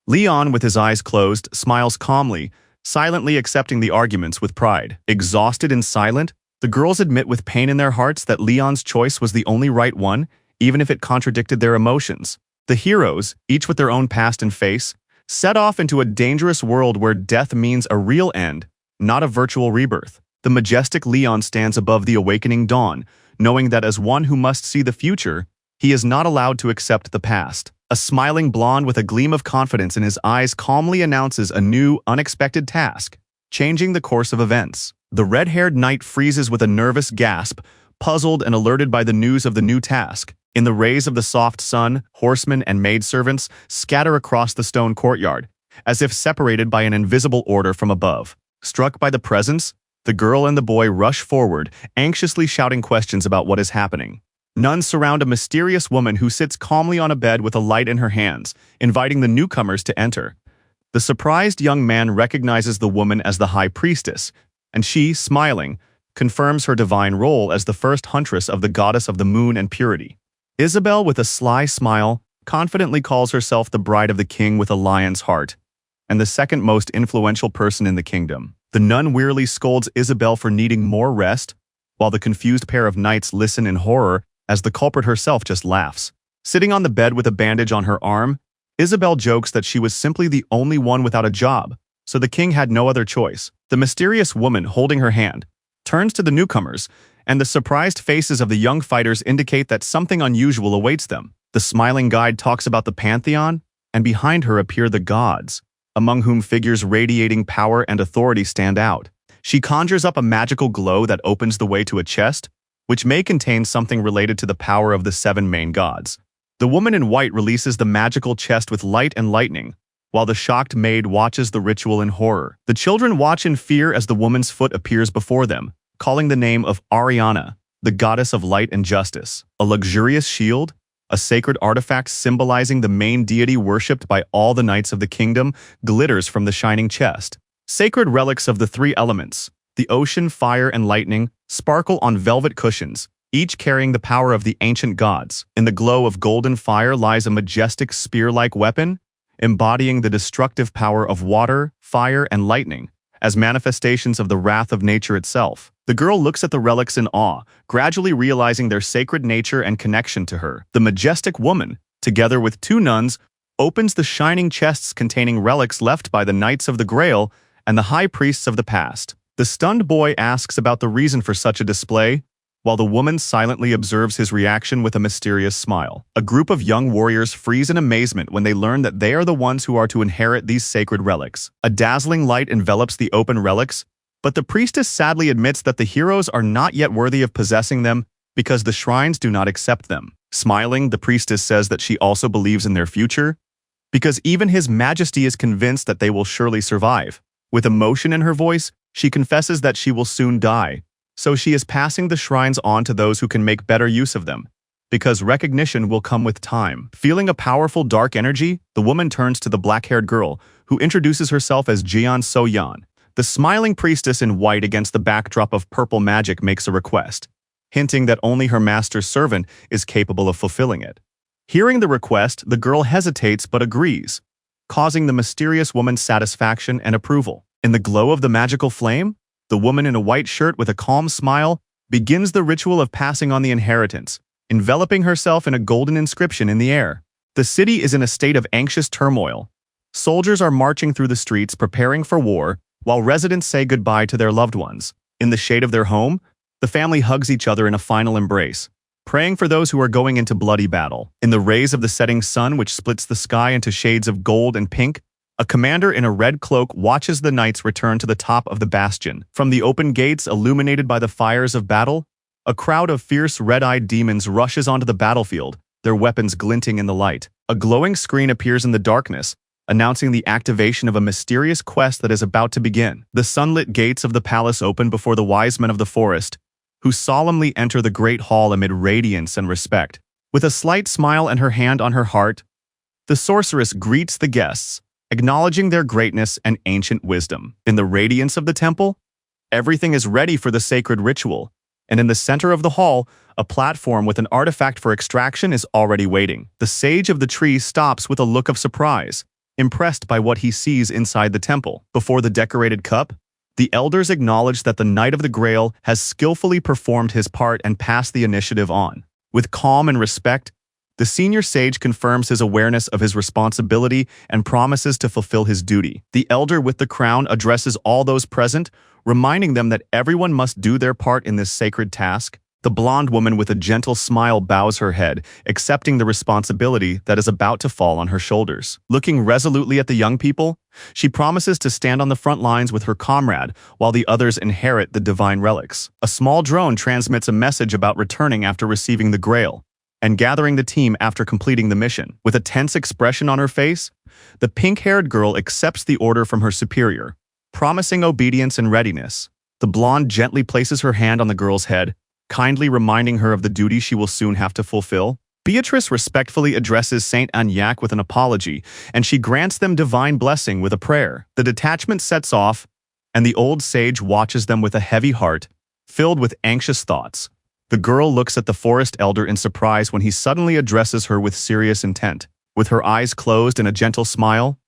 Leon, with his eyes closed, smiles calmly, silently accepting the arguments with pride. Exhausted and silent, the girls admit with pain in their hearts that Leon's choice was the only right one, even if it contradicted their emotions. The heroes, each with their own past and face, set off into a dangerous world where death means a real end, not a virtual rebirth. The majestic Leon stands above the awakening dawn, knowing that as one who must see the future, he is not allowed to accept the past. A smiling blonde with a gleam of confidence in his eyes calmly announces a new, unexpected task, changing the course of events. The red-haired knight freezes with a nervous gasp, puzzled and alerted by the news of the new task. In the rays of the soft sun, horsemen and maidservants scatter across the stone courtyard, as if separated by an invisible order from above. Struck by the presence, the girl and the boy rush forward, anxiously shouting questions about what is happening. Nuns surround a mysterious woman who sits calmly on a bed with a light in her hands, inviting the newcomers to enter. The surprised young man recognizes the woman as the high priestess, and she, smiling, confirms her divine role as the first huntress of the goddess of the moon and purity. Isabel, with a sly smile, confidently calls herself the bride of the king with a lion's heart, and the second most influential person in the kingdom. The nun wearily scolds Isabel for needing more rest, while the confused pair of knights listen in horror as the culprit herself just laughs. Sitting on the bed with a bandage on her arm, Isabel jokes that she was simply the only one without a job, so the king had no other choice. The mysterious woman holding her hand turns to the newcomers, and the surprised faces of the young fighters indicate that something unusual awaits them. The smiling guide talks about the pantheon, and behind her appear the gods, among whom figures radiating power and authority stand out. She conjures up a magical glow that opens the way to a chest, which may contain something related to the power of the 7 main gods. The woman in white releases the magical chest with light and lightning, while the shocked maid watches the ritual in horror. The children watch in fear as the woman's foot appears before them, calling the name of Ariana, the goddess of light and justice. A luxurious shield, a sacred artifact symbolizing the main deity worshipped by all the knights of the kingdom, glitters from the shining chest. Sacred relics of the 3 elements, the ocean, fire, and lightning, sparkle on velvet cushions, each carrying the power of the ancient gods. In the glow of golden fire lies a majestic spear-like weapon, embodying the destructive power of water, fire, and lightning, as manifestations of the wrath of nature itself. The girl looks at the relics in awe, gradually realizing their sacred nature and connection to her. The majestic woman, together with 2 nuns, opens the shining chests containing relics left by the Knights of the Grail and the high priests of the past. The stunned boy asks about the reason for such a display, while the woman silently observes his reaction with a mysterious smile. A group of young warriors freeze in amazement when they learn that they are the ones who are to inherit these sacred relics. A dazzling light envelops the open relics, but the priestess sadly admits that the heroes are not yet worthy of possessing them because the shrines do not accept them. Smiling, the priestess says that she also believes in their future, because even His Majesty is convinced that they will surely survive. With emotion in her voice, she confesses that she will soon die, so she is passing the shrines on to those who can make better use of them, because recognition will come with time. Feeling a powerful dark energy, the woman turns to the black-haired girl, who introduces herself as Jian So-yan. The smiling priestess in white against the backdrop of purple magic makes a request, hinting that only her master's servant is capable of fulfilling it. Hearing the request, the girl hesitates but agrees, causing the mysterious woman's satisfaction and approval. In the glow of the magical flame, the woman in a white shirt with a calm smile begins the ritual of passing on the inheritance, enveloping herself in a golden inscription in the air. The city is in a state of anxious turmoil. Soldiers are marching through the streets preparing for war, while residents say goodbye to their loved ones. In the shade of their home, the family hugs each other in a final embrace, praying for those who are going into bloody battle. In the rays of the setting sun, which splits the sky into shades of gold and pink, a commander in a red cloak watches the knights return to the top of the bastion. From the open gates illuminated by the fires of battle, a crowd of fierce red-eyed demons rushes onto the battlefield, their weapons glinting in the light. A glowing screen appears in the darkness, announcing the activation of a mysterious quest that is about to begin. The sunlit gates of the palace open before the wise men of the forest, who solemnly enter the great hall amid radiance and respect. With a slight smile and her hand on her heart, the sorceress greets the guests, acknowledging their greatness and ancient wisdom. In the radiance of the temple, everything is ready for the sacred ritual, and in the center of the hall, a platform with an artifact for extraction is already waiting. The sage of the tree stops with a look of surprise, impressed by what he sees inside the temple. Before the decorated cup, the elders acknowledge that the Knight of the Grail has skillfully performed his part and passed the initiative on. With calm and respect, the senior sage confirms his awareness of his responsibility and promises to fulfill his duty. The elder with the crown addresses all those present, reminding them that everyone must do their part in this sacred task. The blonde woman with a gentle smile bows her head, accepting the responsibility that is about to fall on her shoulders. Looking resolutely at the young people, she promises to stand on the front lines with her comrade while the others inherit the divine relics. A small drone transmits a message about returning after receiving the Grail and gathering the team after completing the mission. With a tense expression on her face, the pink-haired girl accepts the order from her superior, promising obedience and readiness. The blonde gently places her hand on the girl's head, kindly reminding her of the duty she will soon have to fulfill. Beatrice respectfully addresses Saint Agnac with an apology, and she grants them divine blessing with a prayer. The detachment sets off, and the old sage watches them with a heavy heart, filled with anxious thoughts. The girl looks at the forest elder in surprise when he suddenly addresses her with serious intent. With her eyes closed and a gentle smile,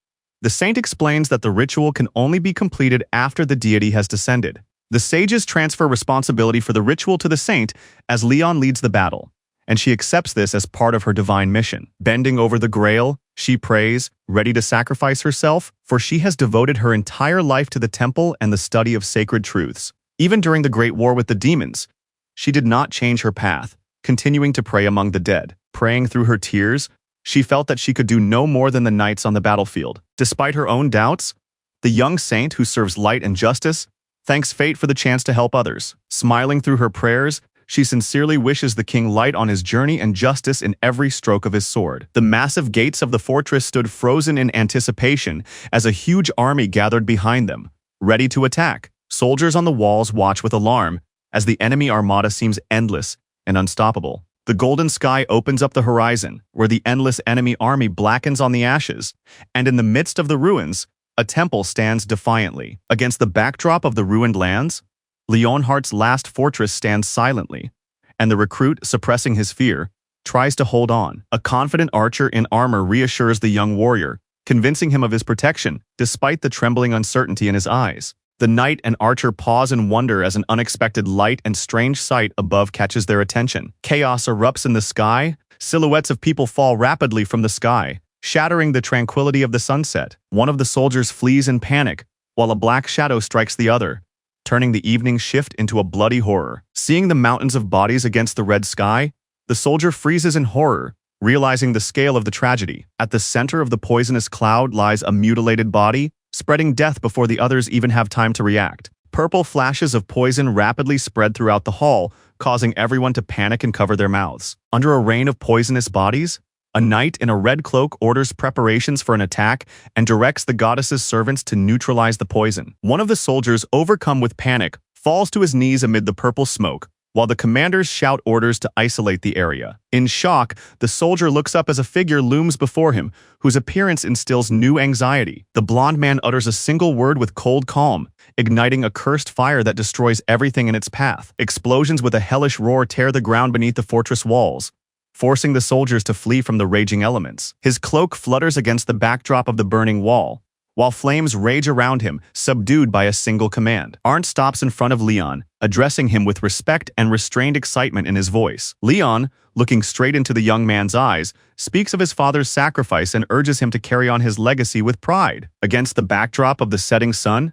the saint explains that the ritual can only be completed after the deity has descended. The sages transfer responsibility for the ritual to the saint as Leon leads the battle, and she accepts this as part of her divine mission. Bending over the Grail, she prays, ready to sacrifice herself, for she has devoted her entire life to the temple and the study of sacred truths. Even during the Great War with the demons, she did not change her path, continuing to pray among the dead. Praying through her tears, she felt that she could do no more than the knights on the battlefield. Despite her own doubts, the young saint who serves light and justice thanks fate for the chance to help others. Smiling through her prayers, she sincerely wishes the king light on his journey and justice in every stroke of his sword. The massive gates of the fortress stood frozen in anticipation as a huge army gathered behind them, ready to attack. Soldiers on the walls watch with alarm as the enemy armada seems endless and unstoppable. The golden sky opens up the horizon, where the endless enemy army blackens on the ashes, and in the midst of the ruins, a temple stands defiantly. Against the backdrop of the ruined lands, Leonhardt's last fortress stands silently, and the recruit, suppressing his fear, tries to hold on. A confident archer in armor reassures the young warrior, convincing him of his protection, despite the trembling uncertainty in his eyes. The knight and archer pause in wonder as an unexpected light and strange sight above catches their attention. Chaos erupts in the sky, silhouettes of people fall rapidly from the sky, shattering the tranquility of the sunset. One of the soldiers flees in panic, while a black shadow strikes the other, turning the evening shift into a bloody horror. Seeing the mountains of bodies against the red sky, the soldier freezes in horror, realizing the scale of the tragedy. At the center of the poisonous cloud lies a mutilated body, spreading death before the others even have time to react. Purple flashes of poison rapidly spread throughout the hall, causing everyone to panic and cover their mouths. Under a rain of poisonous bodies, a knight in a red cloak orders preparations for an attack and directs the goddess's servants to neutralize the poison. One of the soldiers, overcome with panic, falls to his knees amid the purple smoke, while the commanders shout orders to isolate the area. In shock, the soldier looks up as a figure looms before him, whose appearance instills new anxiety. The blonde man utters a single word with cold calm, igniting a cursed fire that destroys everything in its path. Explosions with a hellish roar tear the ground beneath the fortress walls, forcing the soldiers to flee from the raging elements. His cloak flutters against the backdrop of the burning wall, while flames rage around him, subdued by a single command. Arndt stops in front of Leon, addressing him with respect and restrained excitement in his voice. Leon, looking straight into the young man's eyes, speaks of his father's sacrifice and urges him to carry on his legacy with pride. Against the backdrop of the setting sun,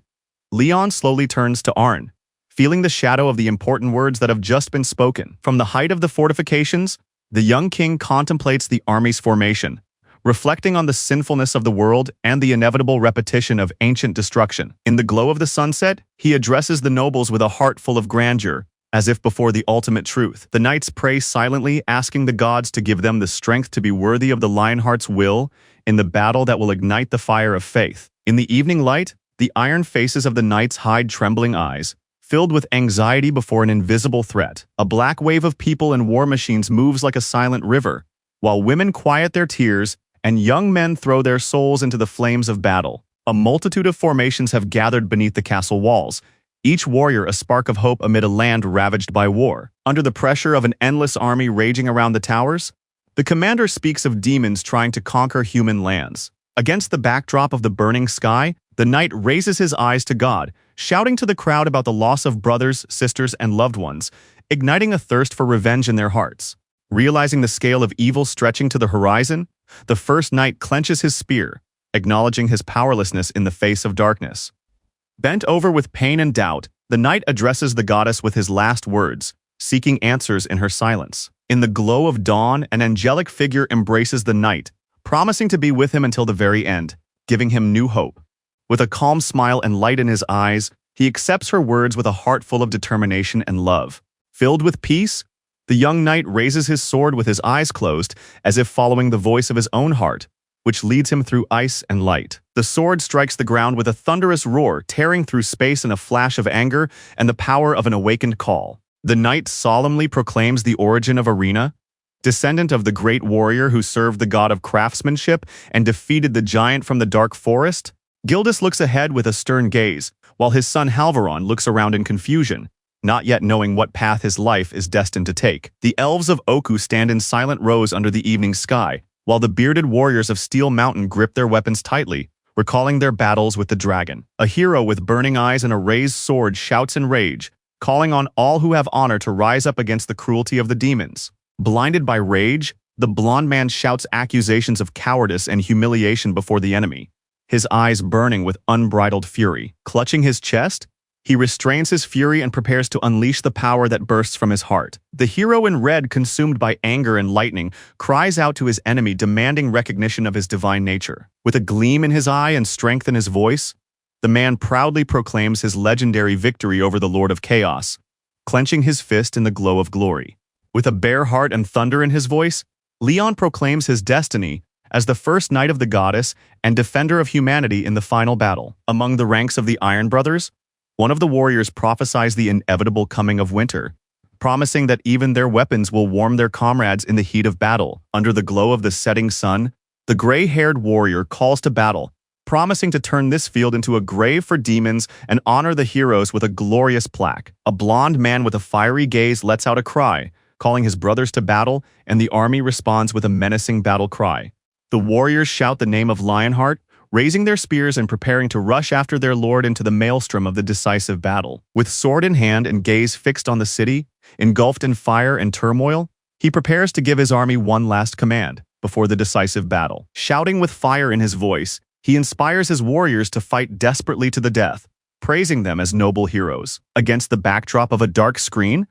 Leon slowly turns to Arn, feeling the shadow of the important words that have just been spoken. From the height of the fortifications, the young king contemplates the army's formation, reflecting on the sinfulness of the world and the inevitable repetition of ancient destruction. In the glow of the sunset, he addresses the nobles with a heart full of grandeur, as if before the ultimate truth. The knights pray silently, asking the gods to give them the strength to be worthy of the Lionheart's will in the battle that will ignite the fire of faith. In the evening light, the iron faces of the knights hide trembling eyes, filled with anxiety before an invisible threat. A black wave of people and war machines moves like a silent river, while women quiet their tears and young men throw their souls into the flames of battle. A multitude of formations have gathered beneath the castle walls, each warrior a spark of hope amid a land ravaged by war. Under the pressure of an endless army raging around the towers, the commander speaks of demons trying to conquer human lands. Against the backdrop of the burning sky, the knight raises his eyes to God, shouting to the crowd about the loss of brothers, sisters, and loved ones, igniting a thirst for revenge in their hearts. Realizing the scale of evil stretching to the horizon, the first knight clenches his spear, acknowledging his powerlessness in the face of darkness. Bent over with pain and doubt, the knight addresses the goddess with his last words, seeking answers in her silence. In the glow of dawn, an angelic figure embraces the knight, promising to be with him until the very end, giving him new hope. With a calm smile and light in his eyes, he accepts her words with a heart full of determination and love. Filled with peace, the young knight raises his sword with his eyes closed, as if following the voice of his own heart, which leads him through ice and light. The sword strikes the ground with a thunderous roar, tearing through space in a flash of anger and the power of an awakened call. The knight solemnly proclaims the origin of Arena, descendant of the great warrior who served the god of craftsmanship and defeated the giant from the dark forest. Gildas looks ahead with a stern gaze, while his son Halvaron looks around in confusion, not yet knowing what path his life is destined to take. The elves of Oku stand in silent rows under the evening sky, while the bearded warriors of Steel Mountain grip their weapons tightly, recalling their battles with the dragon. A hero with burning eyes and a raised sword shouts in rage, calling on all who have honor to rise up against the cruelty of the demons. Blinded by rage, the blond man shouts accusations of cowardice and humiliation before the enemy, his eyes burning with unbridled fury. Clutching his chest, he restrains his fury and prepares to unleash the power that bursts from his heart. The hero in red, consumed by anger and lightning, cries out to his enemy, demanding recognition of his divine nature. With a gleam in his eye and strength in his voice, the man proudly proclaims his legendary victory over the Lord of Chaos, clenching his fist in the glow of glory. With a bare heart and thunder in his voice, Leon proclaims his destiny as the first knight of the goddess and defender of humanity in the final battle. Among the ranks of the Iron Brothers, one of the warriors prophesies the inevitable coming of winter, promising that even their weapons will warm their comrades in the heat of battle. Under the glow of the setting sun, the gray-haired warrior calls to battle, promising to turn this field into a grave for demons and honor the heroes with a glorious plaque. A blond man with a fiery gaze lets out a cry, calling his brothers to battle, and the army responds with a menacing battle cry. The warriors shout the name of Lionheart, raising their spears and preparing to rush after their lord into the maelstrom of the decisive battle. With sword in hand and gaze fixed on the city, engulfed in fire and turmoil, he prepares to give his army one last command before the decisive battle. Shouting with fire in his voice, he inspires his warriors to fight desperately to the death, praising them as noble heroes. Against the backdrop of a dark screen,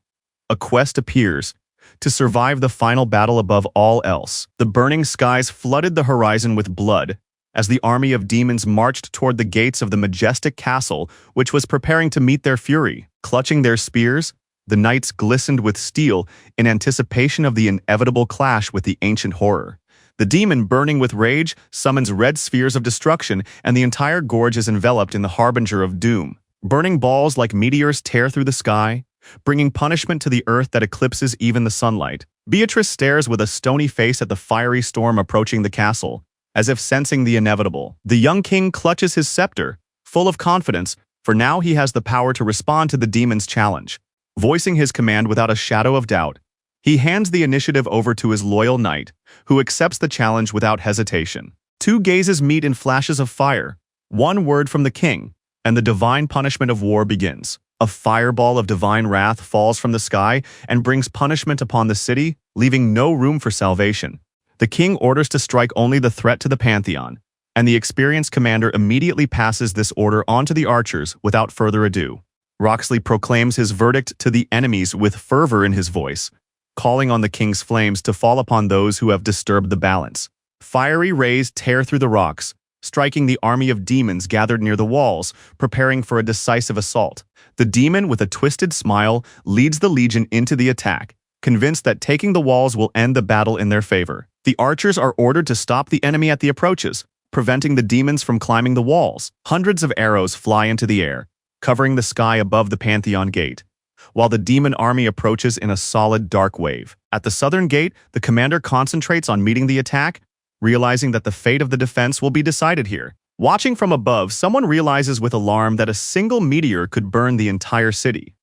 a quest appears to survive the final battle above all else. The burning skies flooded the horizon with blood, as the army of demons marched toward the gates of the majestic castle, which was preparing to meet their fury. Clutching their spears, the knights glistened with steel in anticipation of the inevitable clash with the ancient horror. The demon, burning with rage, summons red spheres of destruction, and the entire gorge is enveloped in the harbinger of doom. Burning balls like meteors tear through the sky, bringing punishment to the earth that eclipses even the sunlight. Beatrice stares with a stony face at the fiery storm approaching the castle, as if sensing the inevitable. The young king clutches his scepter, full of confidence, for now he has the power to respond to the demon's challenge. Voicing his command without a shadow of doubt, he hands the initiative over to his loyal knight, who accepts the challenge without hesitation. Two gazes meet in flashes of fire, one word from the king, and the divine punishment of war begins. A fireball of divine wrath falls from the sky and brings punishment upon the city, leaving no room for salvation. The king orders to strike only the threat to the pantheon, and the experienced commander immediately passes this order on to the archers without further ado. Roxley proclaims his verdict to the enemies with fervor in his voice, calling on the king's flames to fall upon those who have disturbed the balance. Fiery rays tear through the rocks, striking the army of demons gathered near the walls, preparing for a decisive assault. The demon, with a twisted smile, leads the legion into the attack, convinced that taking the walls will end the battle in their favor. The archers are ordered to stop the enemy at the approaches, preventing the demons from climbing the walls. Hundreds of arrows fly into the air, covering the sky above the Pantheon gate, while the demon army approaches in a solid dark wave. At the southern gate, the commander concentrates on meeting the attack, realizing that the fate of the defense will be decided here. Watching from above, someone realizes with alarm that a single meteor could burn the entire city,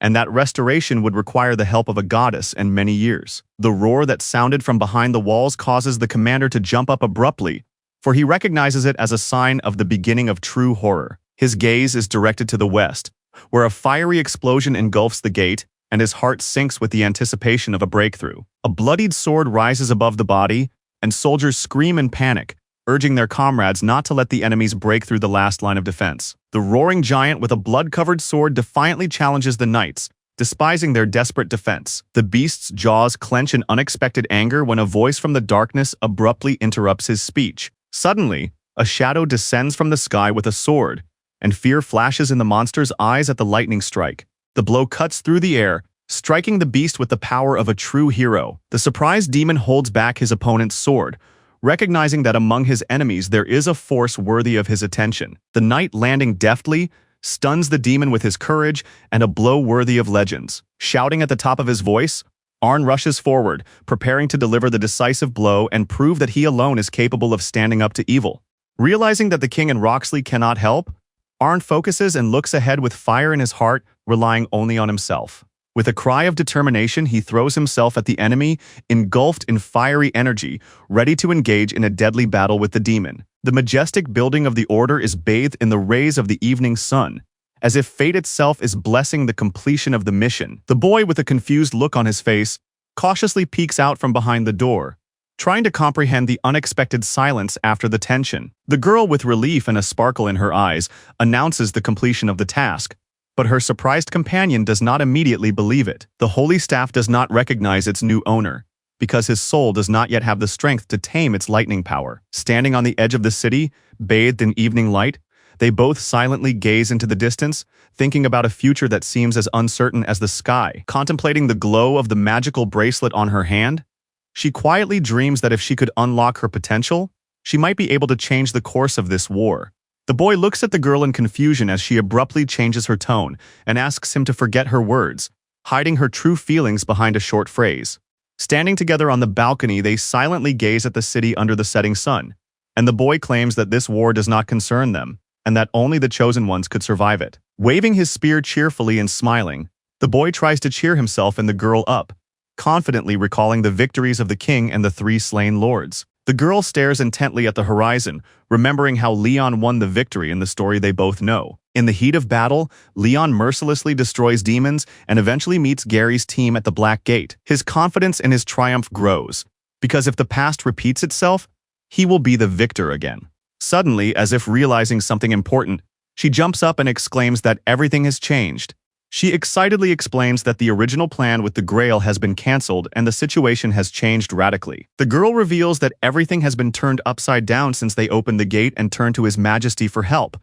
and that restoration would require the help of a goddess and many years. The roar that sounded from behind the walls causes the commander to jump up abruptly, for he recognizes it as a sign of the beginning of true horror. His gaze is directed to the west, where a fiery explosion engulfs the gate, and his heart sinks with the anticipation of a breakthrough. A bloodied sword rises above the body, and soldiers scream in panic, urging their comrades not to let the enemies break through the last line of defense. The roaring giant with a blood-covered sword defiantly challenges the knights, despising their desperate defense. The beast's jaws clench in unexpected anger when a voice from the darkness abruptly interrupts his speech. Suddenly, a shadow descends from the sky with a sword, and fear flashes in the monster's eyes at the lightning strike. The blow cuts through the air, striking the beast with the power of a true hero. The surprised demon holds back his opponent's sword, recognizing that among his enemies there is a force worthy of his attention. The knight, landing deftly, stuns the demon with his courage and a blow worthy of legends. Shouting at the top of his voice, Arn rushes forward, preparing to deliver the decisive blow and prove that he alone is capable of standing up to evil. Realizing that the king and Roxley cannot help, Arn focuses and looks ahead with fire in his heart, relying only on himself. With a cry of determination, he throws himself at the enemy, engulfed in fiery energy, ready to engage in a deadly battle with the demon. The majestic building of the Order is bathed in the rays of the evening sun, as if fate itself is blessing the completion of the mission. The boy, with a confused look on his face, cautiously peeks out from behind the door, trying to comprehend the unexpected silence after the tension. The girl, with relief and a sparkle in her eyes, announces the completion of the task, but her surprised companion does not immediately believe it. The holy staff does not recognize its new owner, because his soul does not yet have the strength to tame its lightning power. Standing on the edge of the city, bathed in evening light, they both silently gaze into the distance, thinking about a future that seems as uncertain as the sky. Contemplating the glow of the magical bracelet on her hand, she quietly dreams that if she could unlock her potential, she might be able to change the course of this war. The boy looks at the girl in confusion as she abruptly changes her tone and asks him to forget her words, hiding her true feelings behind a short phrase. Standing together on the balcony, they silently gaze at the city under the setting sun, and the boy claims that this war does not concern them, and that only the chosen ones could survive it. Waving his spear cheerfully and smiling, the boy tries to cheer himself and the girl up, confidently recalling the victories of the king and the 3 slain lords. The girl stares intently at the horizon, remembering how Leon won the victory in the story they both know. In the heat of battle, Leon mercilessly destroys demons and eventually meets Gary's team at the Black Gate. His confidence in his triumph grows, because if the past repeats itself, he will be the victor again. Suddenly, as if realizing something important, she jumps up and exclaims that everything has changed. She excitedly explains that the original plan with the Grail has been cancelled and the situation has changed radically. The girl reveals that everything has been turned upside down since they opened the gate and turned to His Majesty for help,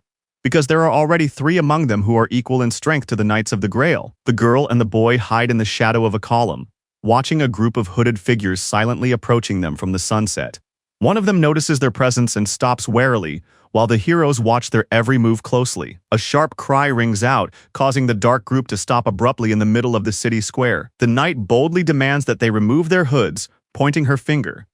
because there are already 3 among them who are equal in strength to the Knights of the Grail. The girl and the boy hide in the shadow of a column, watching a group of hooded figures silently approaching them from the sunset. One of them notices their presence and stops warily, while the heroes watch their every move closely. A sharp cry rings out, causing the dark group to stop abruptly in the middle of the city square. The knight boldly demands that they remove their hoods, pointing her finger.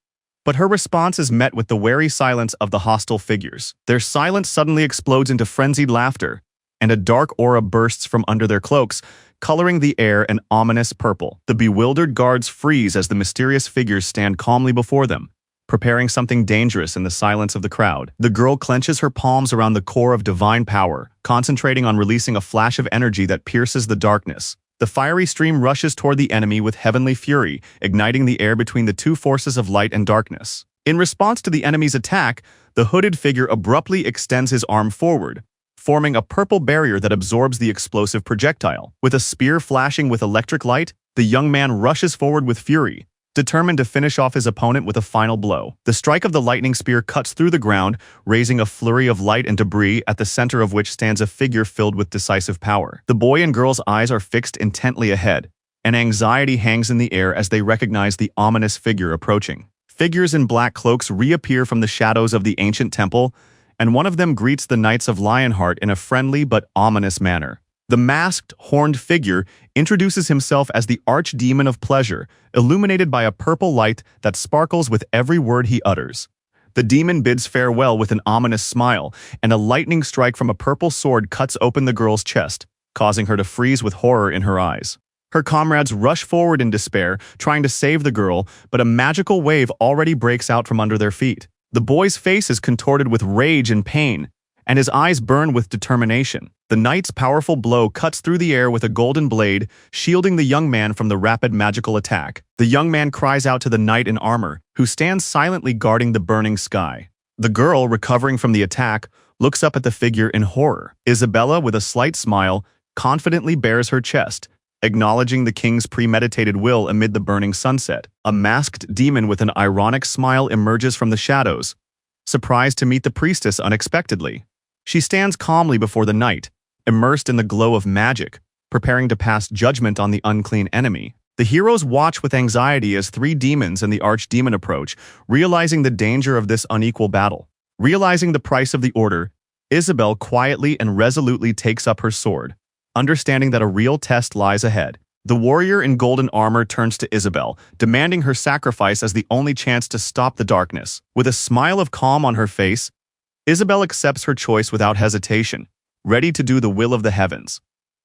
But her response is met with the wary silence of the hostile figures. Their silence suddenly explodes into frenzied laughter, and a dark aura bursts from under their cloaks, coloring the air an ominous purple. The bewildered guards freeze as the mysterious figures stand calmly before them, preparing something dangerous in the silence of the crowd. The girl clenches her palms around the core of divine power, concentrating on releasing a flash of energy that pierces the darkness. The fiery stream rushes toward the enemy with heavenly fury, igniting the air between the 2 forces of light and darkness. In response to the enemy's attack, the hooded figure abruptly extends his arm forward, forming a purple barrier that absorbs the explosive projectile. With a spear flashing with electric light, the young man rushes forward with fury, determined to finish off his opponent with a final blow. The strike of the lightning spear cuts through the ground, raising a flurry of light and debris, at the center of which stands a figure filled with decisive power. The boy and girl's eyes are fixed intently ahead, and anxiety hangs in the air as they recognize the ominous figure approaching. Figures in black cloaks reappear from the shadows of the ancient temple, and one of them greets the Knights of Lionheart in a friendly but ominous manner. The masked, horned figure introduces himself as the Archdemon of Pleasure, illuminated by a purple light that sparkles with every word he utters. The demon bids farewell with an ominous smile, and a lightning strike from a purple sword cuts open the girl's chest, causing her to freeze with horror in her eyes. Her comrades rush forward in despair, trying to save the girl, but a magical wave already breaks out from under their feet. The boy's face is contorted with rage and pain, and his eyes burn with determination. The knight's powerful blow cuts through the air with a golden blade, shielding the young man from the rapid magical attack. The young man cries out to the knight in armor, who stands silently guarding the burning sky. The girl, recovering from the attack, looks up at the figure in horror. Isabella, with a slight smile, confidently bares her chest, acknowledging the king's premeditated will amid the burning sunset. A masked demon with an ironic smile emerges from the shadows, surprised to meet the priestess unexpectedly. She stands calmly before the knight, immersed in the glow of magic, preparing to pass judgment on the unclean enemy. The heroes watch with anxiety as three demons and the archdemon approach, realizing the danger of this unequal battle. Realizing the price of the order, Isabel quietly and resolutely takes up her sword, understanding that a real test lies ahead. The warrior in golden armor turns to Isabel, demanding her sacrifice as the only chance to stop the darkness. With a smile of calm on her face, Isabel accepts her choice without hesitation, ready to do the will of the heavens.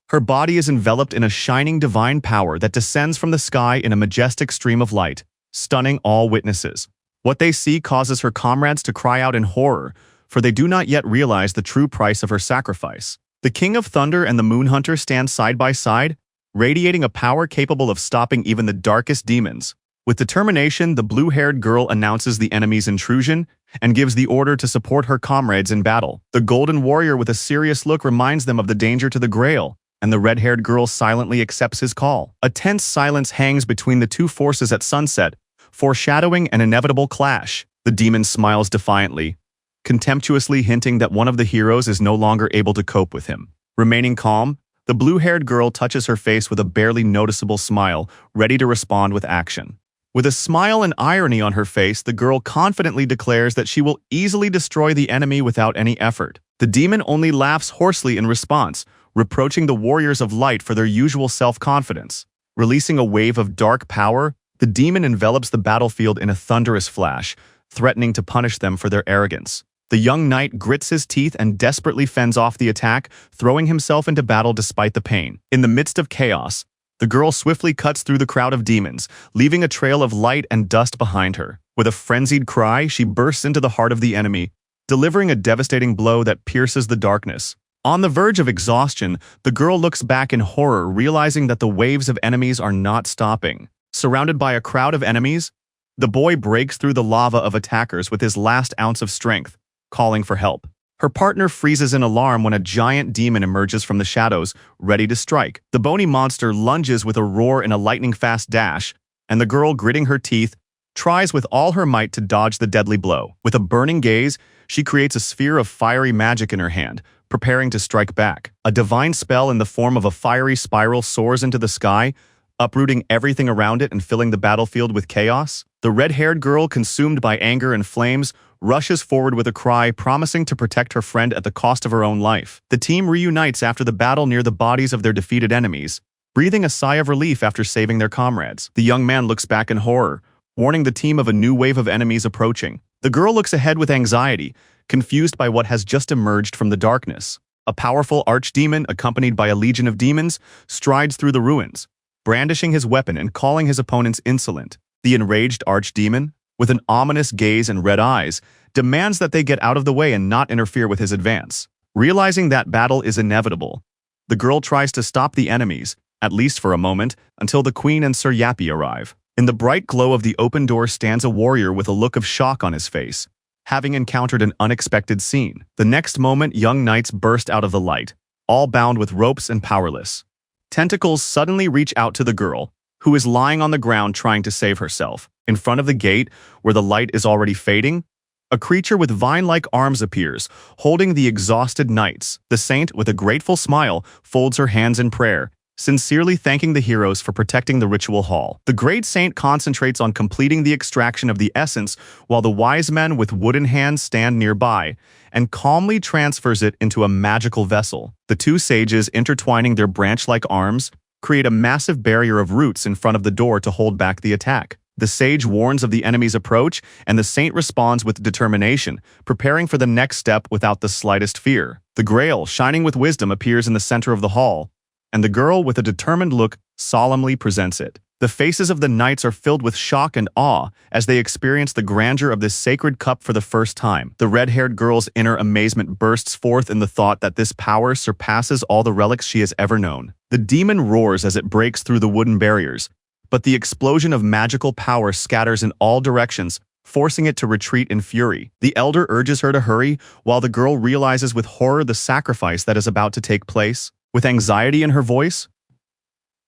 Her body is enveloped in a shining divine power that descends from the sky in a majestic stream of light, stunning all witnesses. What they see causes her comrades to cry out in horror, for they do not yet realize the true price of her sacrifice. The King of Thunder and the Moon Hunter stand side by side, radiating a power capable of stopping even the darkest demons. With determination, the blue-haired girl announces the enemy's intrusion and gives the order to support her comrades in battle. The golden warrior with a serious look reminds them of the danger to the Grail, and the red-haired girl silently accepts his call. A tense silence hangs between the two forces at sunset, foreshadowing an inevitable clash. The demon smiles defiantly, contemptuously hinting that one of the heroes is no longer able to cope with him. Remaining calm, the blue-haired girl touches her face with a barely noticeable smile, ready to respond with action. With a smile and irony on her face, the girl confidently declares that she will easily destroy the enemy without any effort. The demon only laughs hoarsely in response, reproaching the warriors of light for their usual self-confidence. Releasing a wave of dark power, the demon envelops the battlefield in a thunderous flash, threatening to punish them for their arrogance. The young knight grits his teeth and desperately fends off the attack, throwing himself into battle despite the pain. In the midst of chaos, the girl swiftly cuts through the crowd of demons, leaving a trail of light and dust behind her. With a frenzied cry, she bursts into the heart of the enemy, delivering a devastating blow that pierces the darkness. On the verge of exhaustion, the girl looks back in horror, realizing that the waves of enemies are not stopping. Surrounded by a crowd of enemies, the boy breaks through the lava of attackers with his last ounce of strength, calling for help. Her partner freezes in alarm when a giant demon emerges from the shadows, ready to strike. The bony monster lunges with a roar and a lightning-fast dash, and the girl, gritting her teeth, tries with all her might to dodge the deadly blow. With a burning gaze, she creates a sphere of fiery magic in her hand, preparing to strike back. A divine spell in the form of a fiery spiral soars into the sky, uprooting everything around it and filling the battlefield with chaos. The red-haired girl, consumed by anger and flames, rushes forward with a cry, promising to protect her friend at the cost of her own life. The team reunites after the battle near the bodies of their defeated enemies, breathing a sigh of relief after saving their comrades. The young man looks back in horror, warning the team of a new wave of enemies approaching. The girl looks ahead with anxiety, confused by what has just emerged from the darkness. A powerful archdemon, accompanied by a legion of demons, strides through the ruins, brandishing his weapon and calling his opponents insolent. The enraged archdemon, with an ominous gaze and red eyes, demands that they get out of the way and not interfere with his advance. Realizing that battle is inevitable, the girl tries to stop the enemies, at least for a moment, until the Queen and Sir Yappy arrive. In the bright glow of the open door stands a warrior with a look of shock on his face, having encountered an unexpected scene. The next moment, young knights burst out of the light, all bound with ropes and powerless. Tentacles suddenly reach out to the girl, who is lying on the ground trying to save herself. In front of the gate, where the light is already fading, a creature with vine-like arms appears, holding the exhausted knights. The saint, with a grateful smile, folds her hands in prayer, sincerely thanking the heroes for protecting the ritual hall. The great saint concentrates on completing the extraction of the essence, while the wise men with wooden hands stand nearby, and calmly transfers it into a magical vessel. The two sages, intertwining their branch-like arms, create a massive barrier of roots in front of the door to hold back the attack. The sage warns of the enemy's approach, and the saint responds with determination, preparing for the next step without the slightest fear. The Grail, shining with wisdom, appears in the center of the hall, and the girl, with a determined look, solemnly presents it. The faces of the knights are filled with shock and awe as they experience the grandeur of this sacred cup for the first time. The red-haired girl's inner amazement bursts forth in the thought that this power surpasses all the relics she has ever known. The demon roars as it breaks through the wooden barriers, but the explosion of magical power scatters in all directions, forcing it to retreat in fury. The elder urges her to hurry, while the girl realizes with horror the sacrifice that is about to take place. With anxiety in her voice,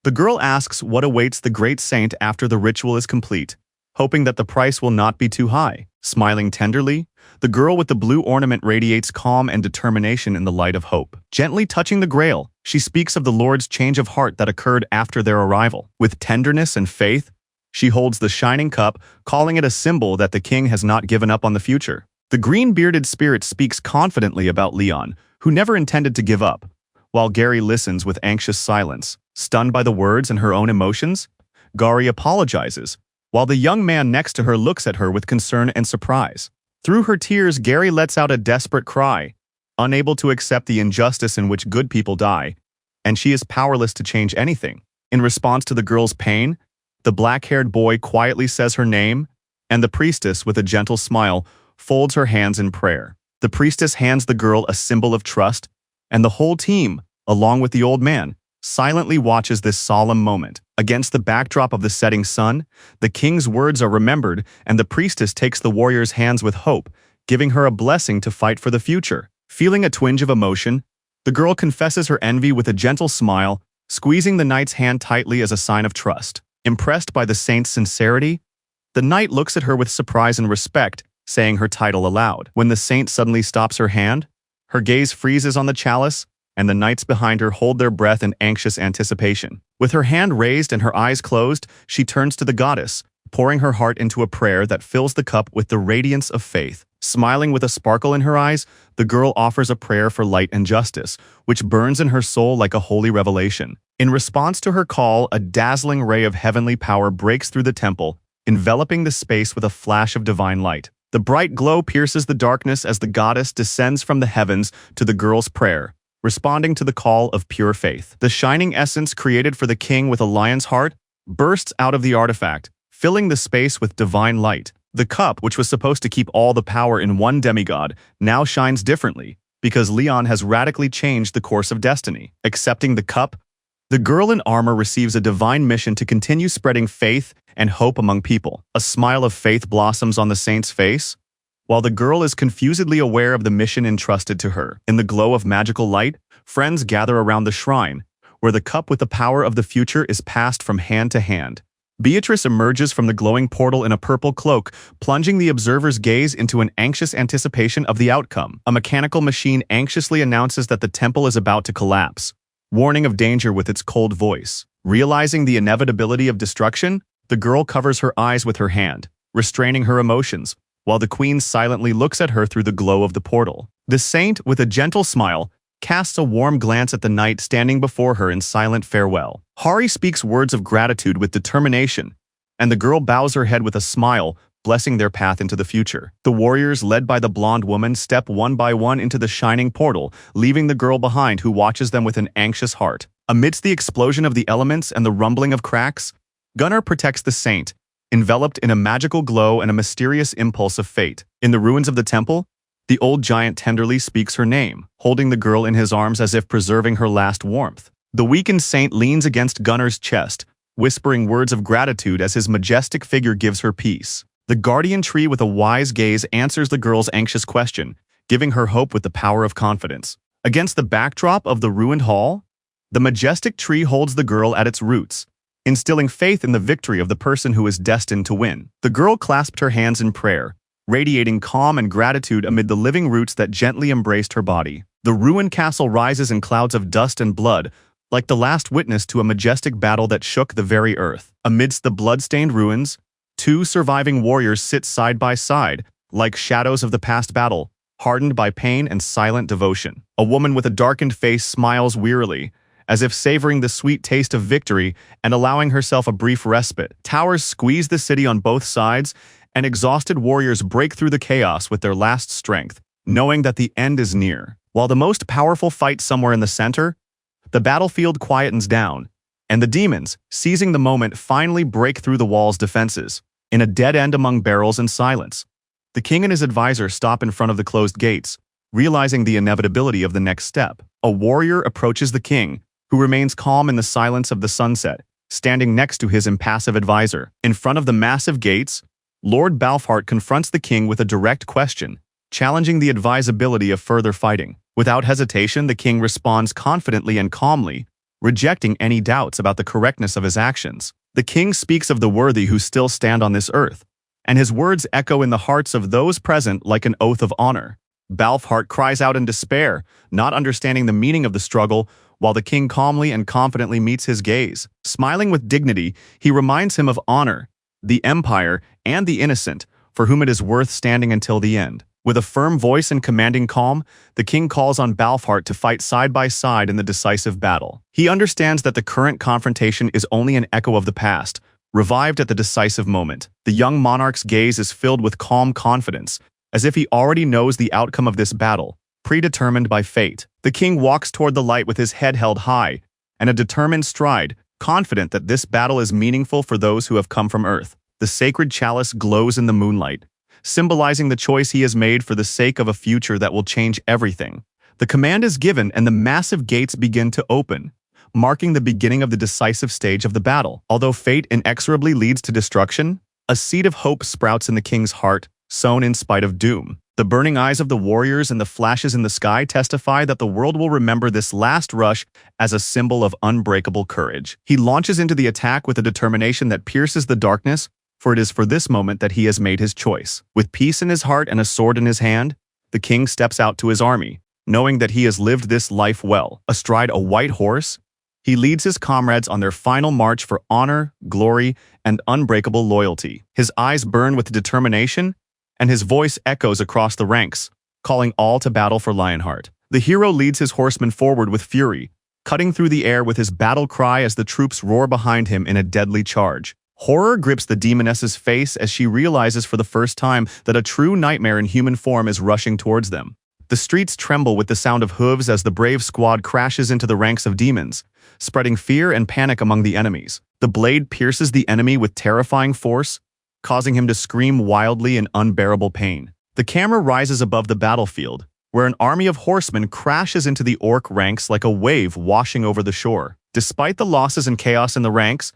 The girl asks what awaits the great saint after the ritual is complete, hoping that the price will not be too high. Smiling tenderly, the girl with the blue ornament radiates calm and determination in the light of hope. Gently touching the grail, she speaks of the Lord's change of heart that occurred after their arrival. With tenderness and faith, she holds the shining cup, calling it a symbol that the king has not given up on the future. The green-bearded spirit speaks confidently about Leon, who never intended to give up, while Gary listens with anxious silence. Stunned by the words and her own emotions, Gary apologizes, while the young man next to her looks at her with concern and surprise. Through her tears, Gary lets out a desperate cry, unable to accept the injustice in which good people die, and she is powerless to change anything. In response to the girl's pain, the black-haired boy quietly says her name, and the priestess, with a gentle smile, folds her hands in prayer. The priestess hands the girl a symbol of trust, and the whole team, along with the old man, silently watches this solemn moment. Against the backdrop of the setting sun, the king's words are remembered, and the priestess takes the warrior's hands with hope, giving her a blessing to fight for the future. Feeling a twinge of emotion, the girl confesses her envy with a gentle smile, squeezing the knight's hand tightly as a sign of trust. Impressed by the saint's sincerity, the knight looks at her with surprise and respect, saying her title aloud. When the saint suddenly stops her hand, her gaze freezes on the chalice, and the knights behind her hold their breath in anxious anticipation. With her hand raised and her eyes closed, she turns to the goddess, pouring her heart into a prayer that fills the cup with the radiance of faith. Smiling with a sparkle in her eyes, the girl offers a prayer for light and justice, which burns in her soul like a holy revelation. In response to her call, a dazzling ray of heavenly power breaks through the temple, enveloping the space with a flash of divine light. The bright glow pierces the darkness as the goddess descends from the heavens to the girl's prayer, responding to the call of pure faith. The shining essence created for the king with a lion's heart bursts out of the artifact, filling the space with divine light. The cup, which was supposed to keep all the power in one demigod, now shines differently, because Leon has radically changed the course of destiny. Accepting the cup, the girl in armor receives a divine mission to continue spreading faith and hope among people. A smile of faith blossoms on the saint's face, while the girl is confusedly aware of the mission entrusted to her. In the glow of magical light, friends gather around the shrine, where the cup with the power of the future is passed from hand to hand. Beatrice emerges from the glowing portal in a purple cloak, plunging the observer's gaze into an anxious anticipation of the outcome. A mechanical machine anxiously announces that the temple is about to collapse, warning of danger with its cold voice. Realizing the inevitability of destruction, the girl covers her eyes with her hand, restraining her emotions, while the queen silently looks at her through the glow of the portal. The saint, with a gentle smile, casts a warm glance at the knight standing before her in silent farewell. Hari speaks words of gratitude with determination, and the girl bows her head with a smile, blessing their path into the future. The warriors, led by the blonde woman, step one by one into the shining portal, leaving the girl behind, who watches them with an anxious heart. Amidst the explosion of the elements and the rumbling of cracks, Gunnar protects the saint, enveloped in a magical glow and a mysterious impulse of fate. In the ruins of the temple, the old giant tenderly speaks her name, holding the girl in his arms as if preserving her last warmth. The weakened saint leans against Gunnar's chest, whispering words of gratitude as his majestic figure gives her peace. The guardian tree with a wise gaze answers the girl's anxious question, giving her hope with the power of confidence. Against the backdrop of the ruined hall, the majestic tree holds the girl at its roots, instilling faith in the victory of the person who is destined to win. The girl clasped her hands in prayer, radiating calm and gratitude amid the living roots that gently embraced her body. The ruined castle rises in clouds of dust and blood, like the last witness to a majestic battle that shook the very earth. Amidst the blood-stained ruins, two surviving warriors sit side by side, like shadows of the past battle, hardened by pain and silent devotion. A woman with a darkened face smiles wearily, as if savoring the sweet taste of victory and allowing herself a brief respite. Towers squeeze the city on both sides, and exhausted warriors break through the chaos with their last strength, knowing that the end is near. While the most powerful fight somewhere in the center, the battlefield quietens down, and the demons, seizing the moment, finally break through the wall's defenses. In a dead end among barrels and silence, the king and his advisor stop in front of the closed gates, realizing the inevitability of the next step. A warrior approaches the king, who remains calm in the silence of the sunset, standing next to his impassive advisor. In front of the massive gates, Lord Balfhart confronts the king with a direct question, challenging the advisability of further fighting. Without hesitation, the king responds confidently and calmly, rejecting any doubts about the correctness of his actions. The king speaks of the worthy who still stand on this earth, and his words echo in the hearts of those present like an oath of honor. Balfhart cries out in despair, not understanding the meaning of the struggle, while the king calmly and confidently meets his gaze. Smiling with dignity, he reminds him of honor, the empire, and the innocent, for whom it is worth standing until the end. With a firm voice and commanding calm, the king calls on Balfhart to fight side by side in the decisive battle. He understands that the current confrontation is only an echo of the past, revived at the decisive moment. The young monarch's gaze is filled with calm confidence, as if he already knows the outcome of this battle, predetermined by fate. The king walks toward the light with his head held high, and a determined stride, confident that this battle is meaningful for those who have come from Earth. The sacred chalice glows in the moonlight, symbolizing the choice he has made for the sake of a future that will change everything. The command is given and the massive gates begin to open, marking the beginning of the decisive stage of the battle. Although fate inexorably leads to destruction, a seed of hope sprouts in the king's heart, sown in spite of doom. The burning eyes of the warriors and the flashes in the sky testify that the world will remember this last rush as a symbol of unbreakable courage. He launches into the attack with a determination that pierces the darkness, for it is for this moment that he has made his choice. With peace in his heart and a sword in his hand, the king steps out to his army, knowing that he has lived this life well. Astride a white horse, he leads his comrades on their final march for honor, glory, and unbreakable loyalty. His eyes burn with determination, and his voice echoes across the ranks, calling all to battle for Lionheart. The hero leads his horsemen forward with fury, cutting through the air with his battle cry as the troops roar behind him in a deadly charge. Horror grips the demoness's face as she realizes for the first time that a true nightmare in human form is rushing towards them. The streets tremble with the sound of hooves as the brave squad crashes into the ranks of demons, spreading fear and panic among the enemies. The blade pierces the enemy with terrifying force, causing him to scream wildly in unbearable pain. The camera rises above the battlefield, where an army of horsemen crashes into the orc ranks like a wave washing over the shore. Despite the losses and chaos in the ranks,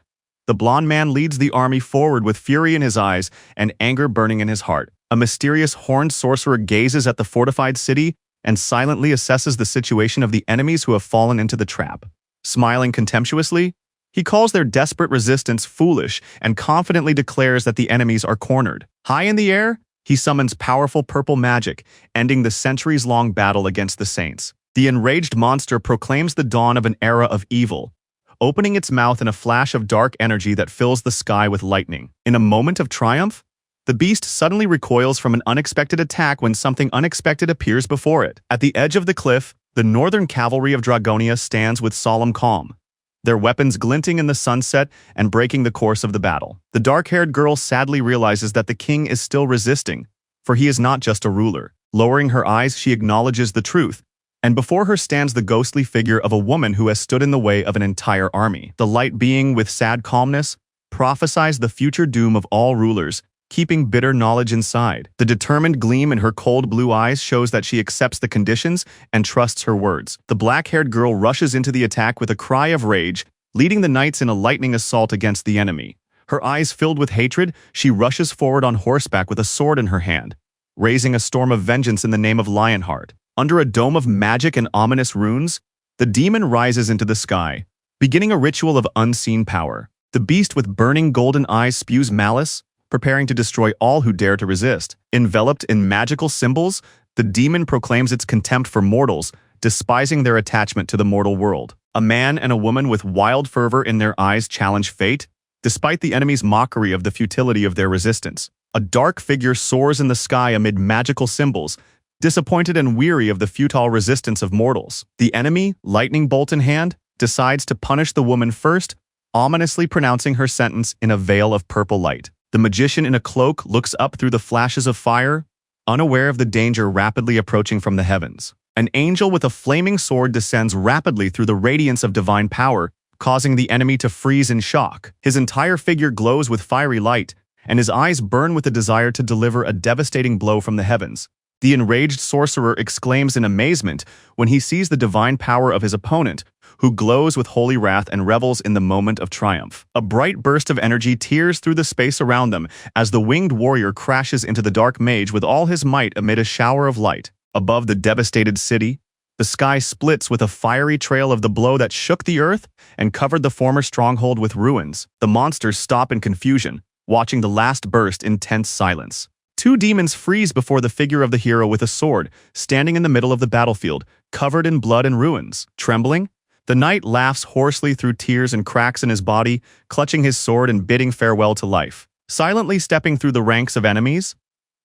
the blonde man leads the army forward with fury in his eyes and anger burning in his heart. A mysterious horned sorcerer gazes at the fortified city and silently assesses the situation of the enemies who have fallen into the trap. Smiling contemptuously, he calls their desperate resistance foolish and confidently declares that the enemies are cornered. High in the air, he summons powerful purple magic, ending the centuries-long battle against the Saints. The enraged monster proclaims the dawn of an era of evil, opening its mouth in a flash of dark energy that fills the sky with lightning. In a moment of triumph, the beast suddenly recoils from an unexpected attack when something unexpected appears before it. At the edge of the cliff, the northern cavalry of Dragonia stands with solemn calm, their weapons glinting in the sunset and breaking the course of the battle. The dark-haired girl sadly realizes that the king is still resisting, for he is not just a ruler. Lowering her eyes, she acknowledges the truth, and before her stands the ghostly figure of a woman who has stood in the way of an entire army. The light being, with sad calmness, prophesies the future doom of all rulers, keeping bitter knowledge inside. The determined gleam in her cold blue eyes shows that she accepts the conditions and trusts her words. The black-haired girl rushes into the attack with a cry of rage, leading the knights in a lightning assault against the enemy. Her eyes filled with hatred, she rushes forward on horseback with a sword in her hand, raising a storm of vengeance in the name of Lionheart. Under a dome of magic and ominous runes, the demon rises into the sky, beginning a ritual of unseen power. The beast with burning golden eyes spews malice, preparing to destroy all who dare to resist. Enveloped in magical symbols, the demon proclaims its contempt for mortals, despising their attachment to the mortal world. A man and a woman with wild fervor in their eyes challenge fate, despite the enemy's mockery of the futility of their resistance. A dark figure soars in the sky amid magical symbols, disappointed and weary of the futile resistance of mortals. The enemy, lightning bolt in hand, decides to punish the woman first, ominously pronouncing her sentence in a veil of purple light. The magician in a cloak looks up through the flashes of fire, unaware of the danger rapidly approaching from the heavens. An angel with a flaming sword descends rapidly through the radiance of divine power, causing the enemy to freeze in shock. His entire figure glows with fiery light, and his eyes burn with a desire to deliver a devastating blow from the heavens. The enraged sorcerer exclaims in amazement when he sees the divine power of his opponent, who glows with holy wrath and revels in the moment of triumph. A bright burst of energy tears through the space around them as the winged warrior crashes into the dark mage with all his might amid a shower of light. Above the devastated city, The sky splits with a fiery trail of the blow that shook the earth and covered the former stronghold with ruins. The monsters stop in confusion, watching the last burst in tense silence. Two demons freeze before the figure of the hero with a sword, standing in the middle of the battlefield, covered in blood and ruins. Trembling, the knight laughs hoarsely through tears and cracks in his body, clutching his sword and bidding farewell to life. Silently stepping through the ranks of enemies,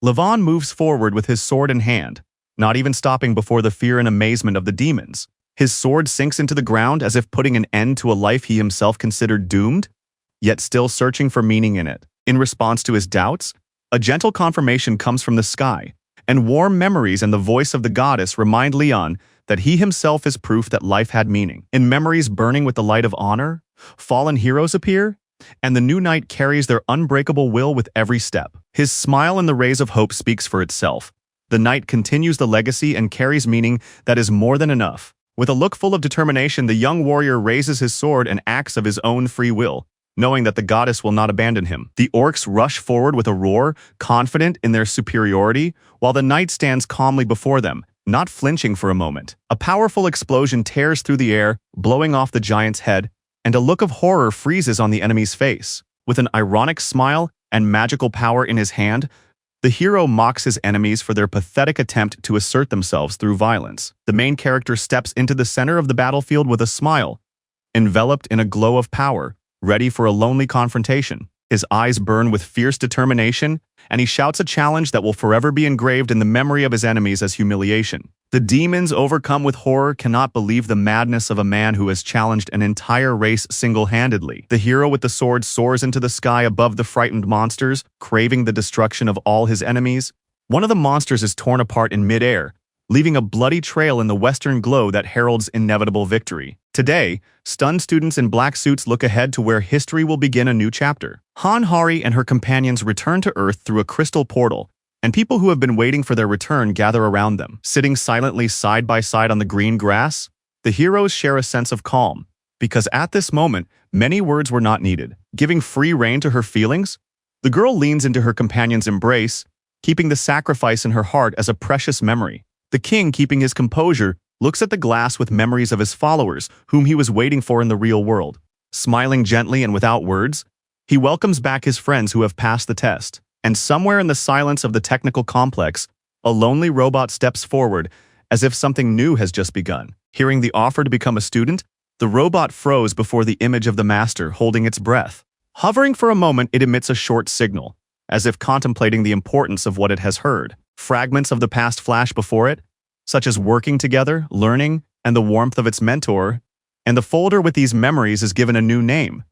Levon moves forward with his sword in hand, not even stopping before the fear and amazement of the demons. His sword sinks into the ground as if putting an end to a life he himself considered doomed, yet still searching for meaning in it. In response to his doubts, a gentle confirmation comes from the sky, and warm memories and the voice of the goddess remind Leon that he himself is proof that life had meaning. In memories burning with the light of honor, fallen heroes appear, and the new knight carries their unbreakable will with every step. His smile in the rays of hope speaks for itself. The knight continues the legacy and carries meaning that is more than enough. With a look full of determination, the young warrior raises his sword and acts of his own free will, knowing that the goddess will not abandon him. The orcs rush forward with a roar, confident in their superiority, while the knight stands calmly before them, not flinching for a moment. A powerful explosion tears through the air, blowing off the giant's head, and a look of horror freezes on the enemy's face. With an ironic smile and magical power in his hand, the hero mocks his enemies for their pathetic attempt to assert themselves through violence. The main character steps into the center of the battlefield with a smile, enveloped in a glow of power, ready for a lonely confrontation. His eyes burn with fierce determination, and he shouts a challenge that will forever be engraved in the memory of his enemies as humiliation. The demons, overcome with horror, cannot believe the madness of a man who has challenged an entire race single-handedly. The hero with the sword soars into the sky above the frightened monsters, craving the destruction of all his enemies. One of the monsters is torn apart in midair, leaving a bloody trail in the western glow that heralds inevitable victory. Today, stunned students in black suits look ahead to where history will begin a new chapter. Hanhari and her companions return to Earth through a crystal portal, and people who have been waiting for their return gather around them. Sitting silently side by side on the green grass, the heroes share a sense of calm, because at this moment, many words were not needed. Giving free rein to her feelings, the girl leans into her companion's embrace, keeping the sacrifice in her heart as a precious memory. The king, keeping his composure, looks at the glass with memories of his followers, whom he was waiting for in the real world. Smiling gently and without words, he welcomes back his friends who have passed the test. And somewhere in the silence of the technical complex, a lonely robot steps forward, as if something new has just begun. Hearing the offer to become a student, the robot froze before the image of the master, holding its breath. Hovering for a moment, it emits a short signal, as if contemplating the importance of what it has heard. Fragments of the past flash before it, such as working together, learning, and the warmth of its mentor, and the folder with these memories is given a new name: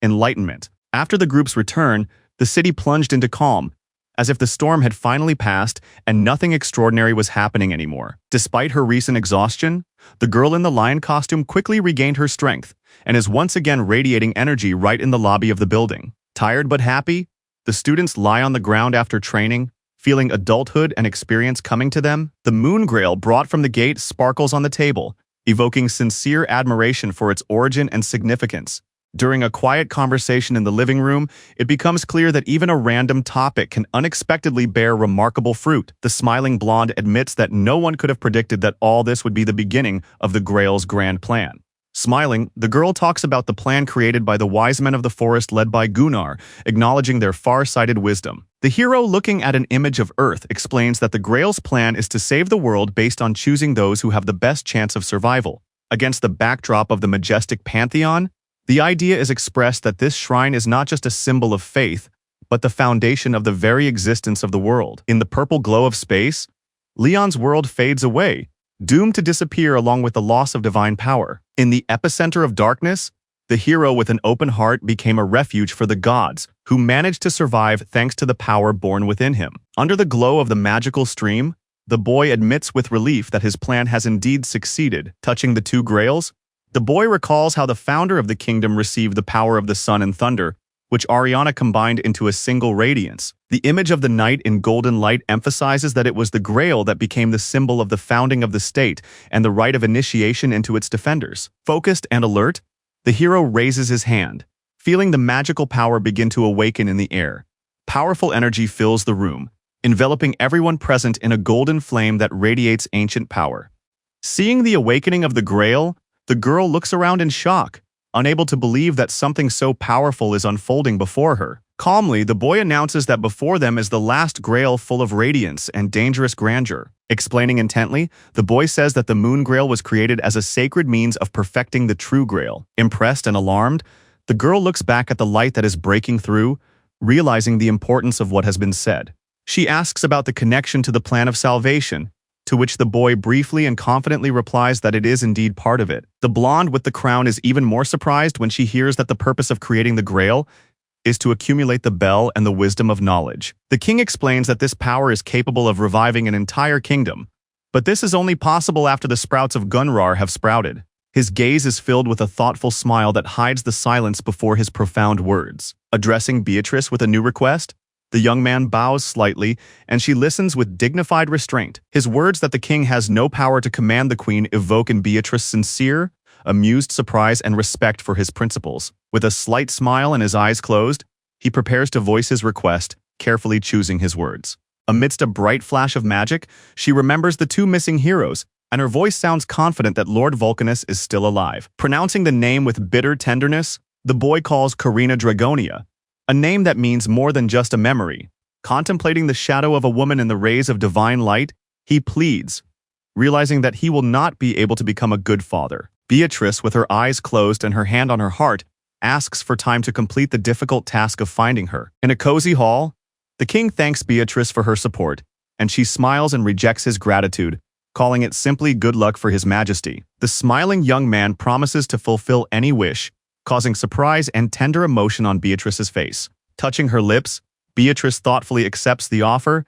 Enlightenment. After the group's return, the city plunged into calm, as if the storm had finally passed and nothing extraordinary was happening anymore. Despite her recent exhaustion, the girl in the lion costume quickly regained her strength and is once again radiating energy right in the lobby of the building. Tired but happy, the students lie on the ground after training, feeling adulthood and experience coming to them. The moon grail brought from the gate sparkles on the table, evoking sincere admiration for its origin and significance. During a quiet conversation in the living room, it becomes clear that even a random topic can unexpectedly bear remarkable fruit. The smiling blonde admits that no one could have predicted that all this would be the beginning of the Grail's grand plan. Smiling, the girl talks about the plan created by the wise men of the forest led by Gunnar, acknowledging their far-sighted wisdom. The hero, looking at an image of Earth, explains that the Grail's plan is to save the world based on choosing those who have the best chance of survival. Against the backdrop of the majestic pantheon, the idea is expressed that this shrine is not just a symbol of faith, but the foundation of the very existence of the world. In the purple glow of space, Leon's world fades away, doomed to disappear along with the loss of divine power. In the epicenter of darkness, the hero with an open heart became a refuge for the gods, who managed to survive thanks to the power born within him. Under the glow of the magical stream, the boy admits with relief that his plan has indeed succeeded. Touching the two grails, the boy recalls how the founder of the kingdom received the power of the sun and thunder, which Ariana combined into a single radiance. The image of the knight in golden light emphasizes that it was the Grail that became the symbol of the founding of the state and the rite of initiation into its defenders. Focused and alert, the hero raises his hand, feeling the magical power begin to awaken in the air. Powerful energy fills the room, enveloping everyone present in a golden flame that radiates ancient power. Seeing the awakening of the Grail, the girl looks around in shock, unable to believe that something so powerful is unfolding before her. Calmly, the boy announces that before them is the last Grail full of radiance and dangerous grandeur. Explaining intently, the boy says that the Moon Grail was created as a sacred means of perfecting the true Grail. Impressed and alarmed, the girl looks back at the light that is breaking through, realizing the importance of what has been said. She asks about the connection to the plan of salvation, to which the boy briefly and confidently replies that it is indeed part of it. The blonde with the crown is even more surprised when she hears that the purpose of creating the Grail is to accumulate the bell and the wisdom of knowledge. The king explains that this power is capable of reviving an entire kingdom, but this is only possible after the sprouts of Gunrar have sprouted. His gaze is filled with a thoughtful smile that hides the silence before his profound words. Addressing Beatrice with a new request, the young man bows slightly, and she listens with dignified restraint. His words that the king has no power to command the queen evoke in Beatrice sincere, amused surprise and respect for his principles. With a slight smile and his eyes closed, he prepares to voice his request, carefully choosing his words. Amidst a bright flash of magic, she remembers the two missing heroes, and her voice sounds confident that Lord Vulcanus is still alive. Pronouncing the name with bitter tenderness, the boy calls Karina Dragonia, a name that means more than just a memory. Contemplating the shadow of a woman in the rays of divine light, he pleads, realizing that he will not be able to become a good father. Beatrice, with her eyes closed and her hand on her heart, asks for time to complete the difficult task of finding her. In a cozy hall, the king thanks Beatrice for her support, and she smiles and rejects his gratitude, calling it simply good luck for his majesty. The smiling young man promises to fulfill any wish, causing surprise and tender emotion on Beatrice's face. Touching her lips, Beatrice thoughtfully accepts the offer,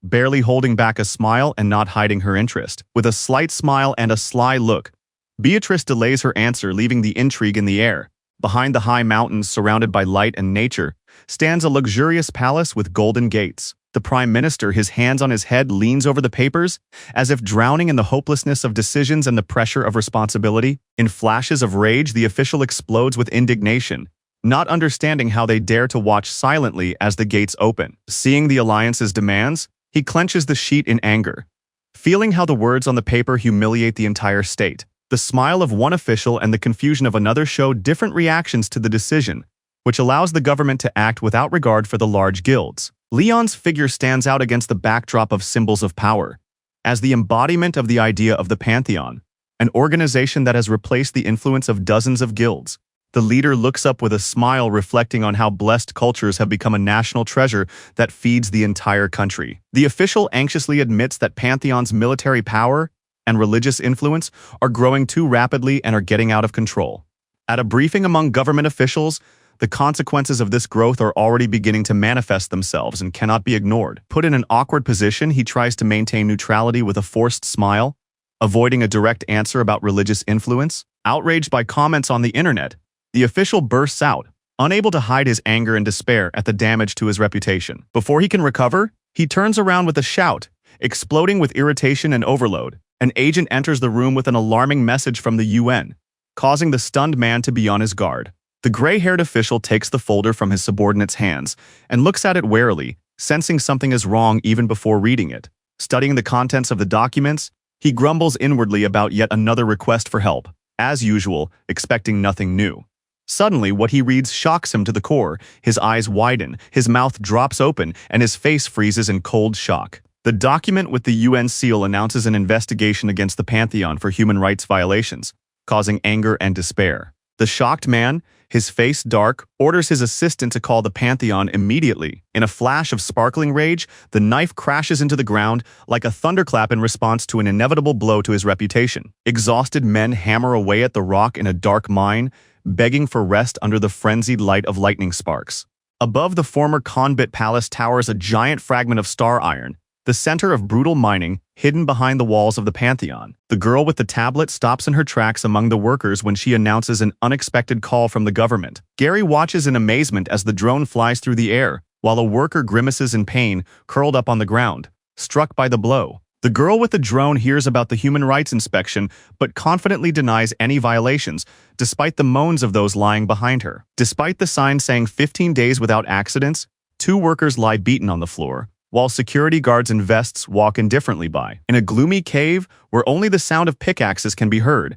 barely holding back a smile and not hiding her interest. With a slight smile and a sly look, Beatrice delays her answer, leaving the intrigue in the air. Behind the high mountains surrounded by light and nature stands a luxurious palace with golden gates. The prime minister, his hands on his head, leans over the papers, as if drowning in the hopelessness of decisions and the pressure of responsibility. In flashes of rage, the official explodes with indignation, not understanding how they dare to watch silently as the gates open. Seeing the alliance's demands, he clenches the sheet in anger, feeling how the words on the paper humiliate the entire state. The smile of one official and the confusion of another show different reactions to the decision, which allows the government to act without regard for the large guilds. Leon's figure stands out against the backdrop of symbols of power, as the embodiment of the idea of the Pantheon, an organization that has replaced the influence of dozens of guilds. The leader looks up with a smile, reflecting on how blessed cultures have become a national treasure that feeds the entire country. The official anxiously admits that Pantheon's military power and religious influence are growing too rapidly and are getting out of control. At a briefing among government officials, the consequences of this growth are already beginning to manifest themselves and cannot be ignored. Put in an awkward position, he tries to maintain neutrality with a forced smile, avoiding a direct answer about religious influence. Outraged by comments on the internet, the official bursts out, unable to hide his anger and despair at the damage to his reputation. Before he can recover, he turns around with a shout, exploding with irritation and overload. An agent enters the room with an alarming message from the UN, causing the stunned man to be on his guard. The gray-haired official takes the folder from his subordinate's hands and looks at it warily, sensing something is wrong even before reading it. Studying the contents of the documents, he grumbles inwardly about yet another request for help, as usual, expecting nothing new. Suddenly, what he reads shocks him to the core. His eyes widen, his mouth drops open, and his face freezes in cold shock. The document with the UN seal announces an investigation against the Pantheon for human rights violations, causing anger and despair. The shocked man, his face dark, orders his assistant to call the Pantheon immediately. In a flash of sparkling rage, the knife crashes into the ground like a thunderclap in response to an inevitable blow to his reputation. Exhausted men hammer away at the rock in a dark mine, begging for rest under the frenzied light of lightning sparks. Above the former Conbit Palace towers a giant fragment of star iron, the center of brutal mining, hidden behind the walls of the Pantheon. The girl with the tablet stops in her tracks among the workers when she announces an unexpected call from the government. Gary watches in amazement as the drone flies through the air, while a worker grimaces in pain, curled up on the ground, struck by the blow. The girl with the drone hears about the human rights inspection, but confidently denies any violations, despite the moans of those lying behind her. Despite the sign saying 15 days without accidents, 2 workers lie beaten on the floor, while security guards in vests walk indifferently by. In a gloomy cave where only the sound of pickaxes can be heard,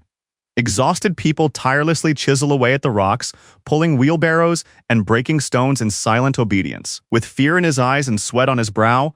exhausted people tirelessly chisel away at the rocks, pulling wheelbarrows and breaking stones in silent obedience. With fear in his eyes and sweat on his brow,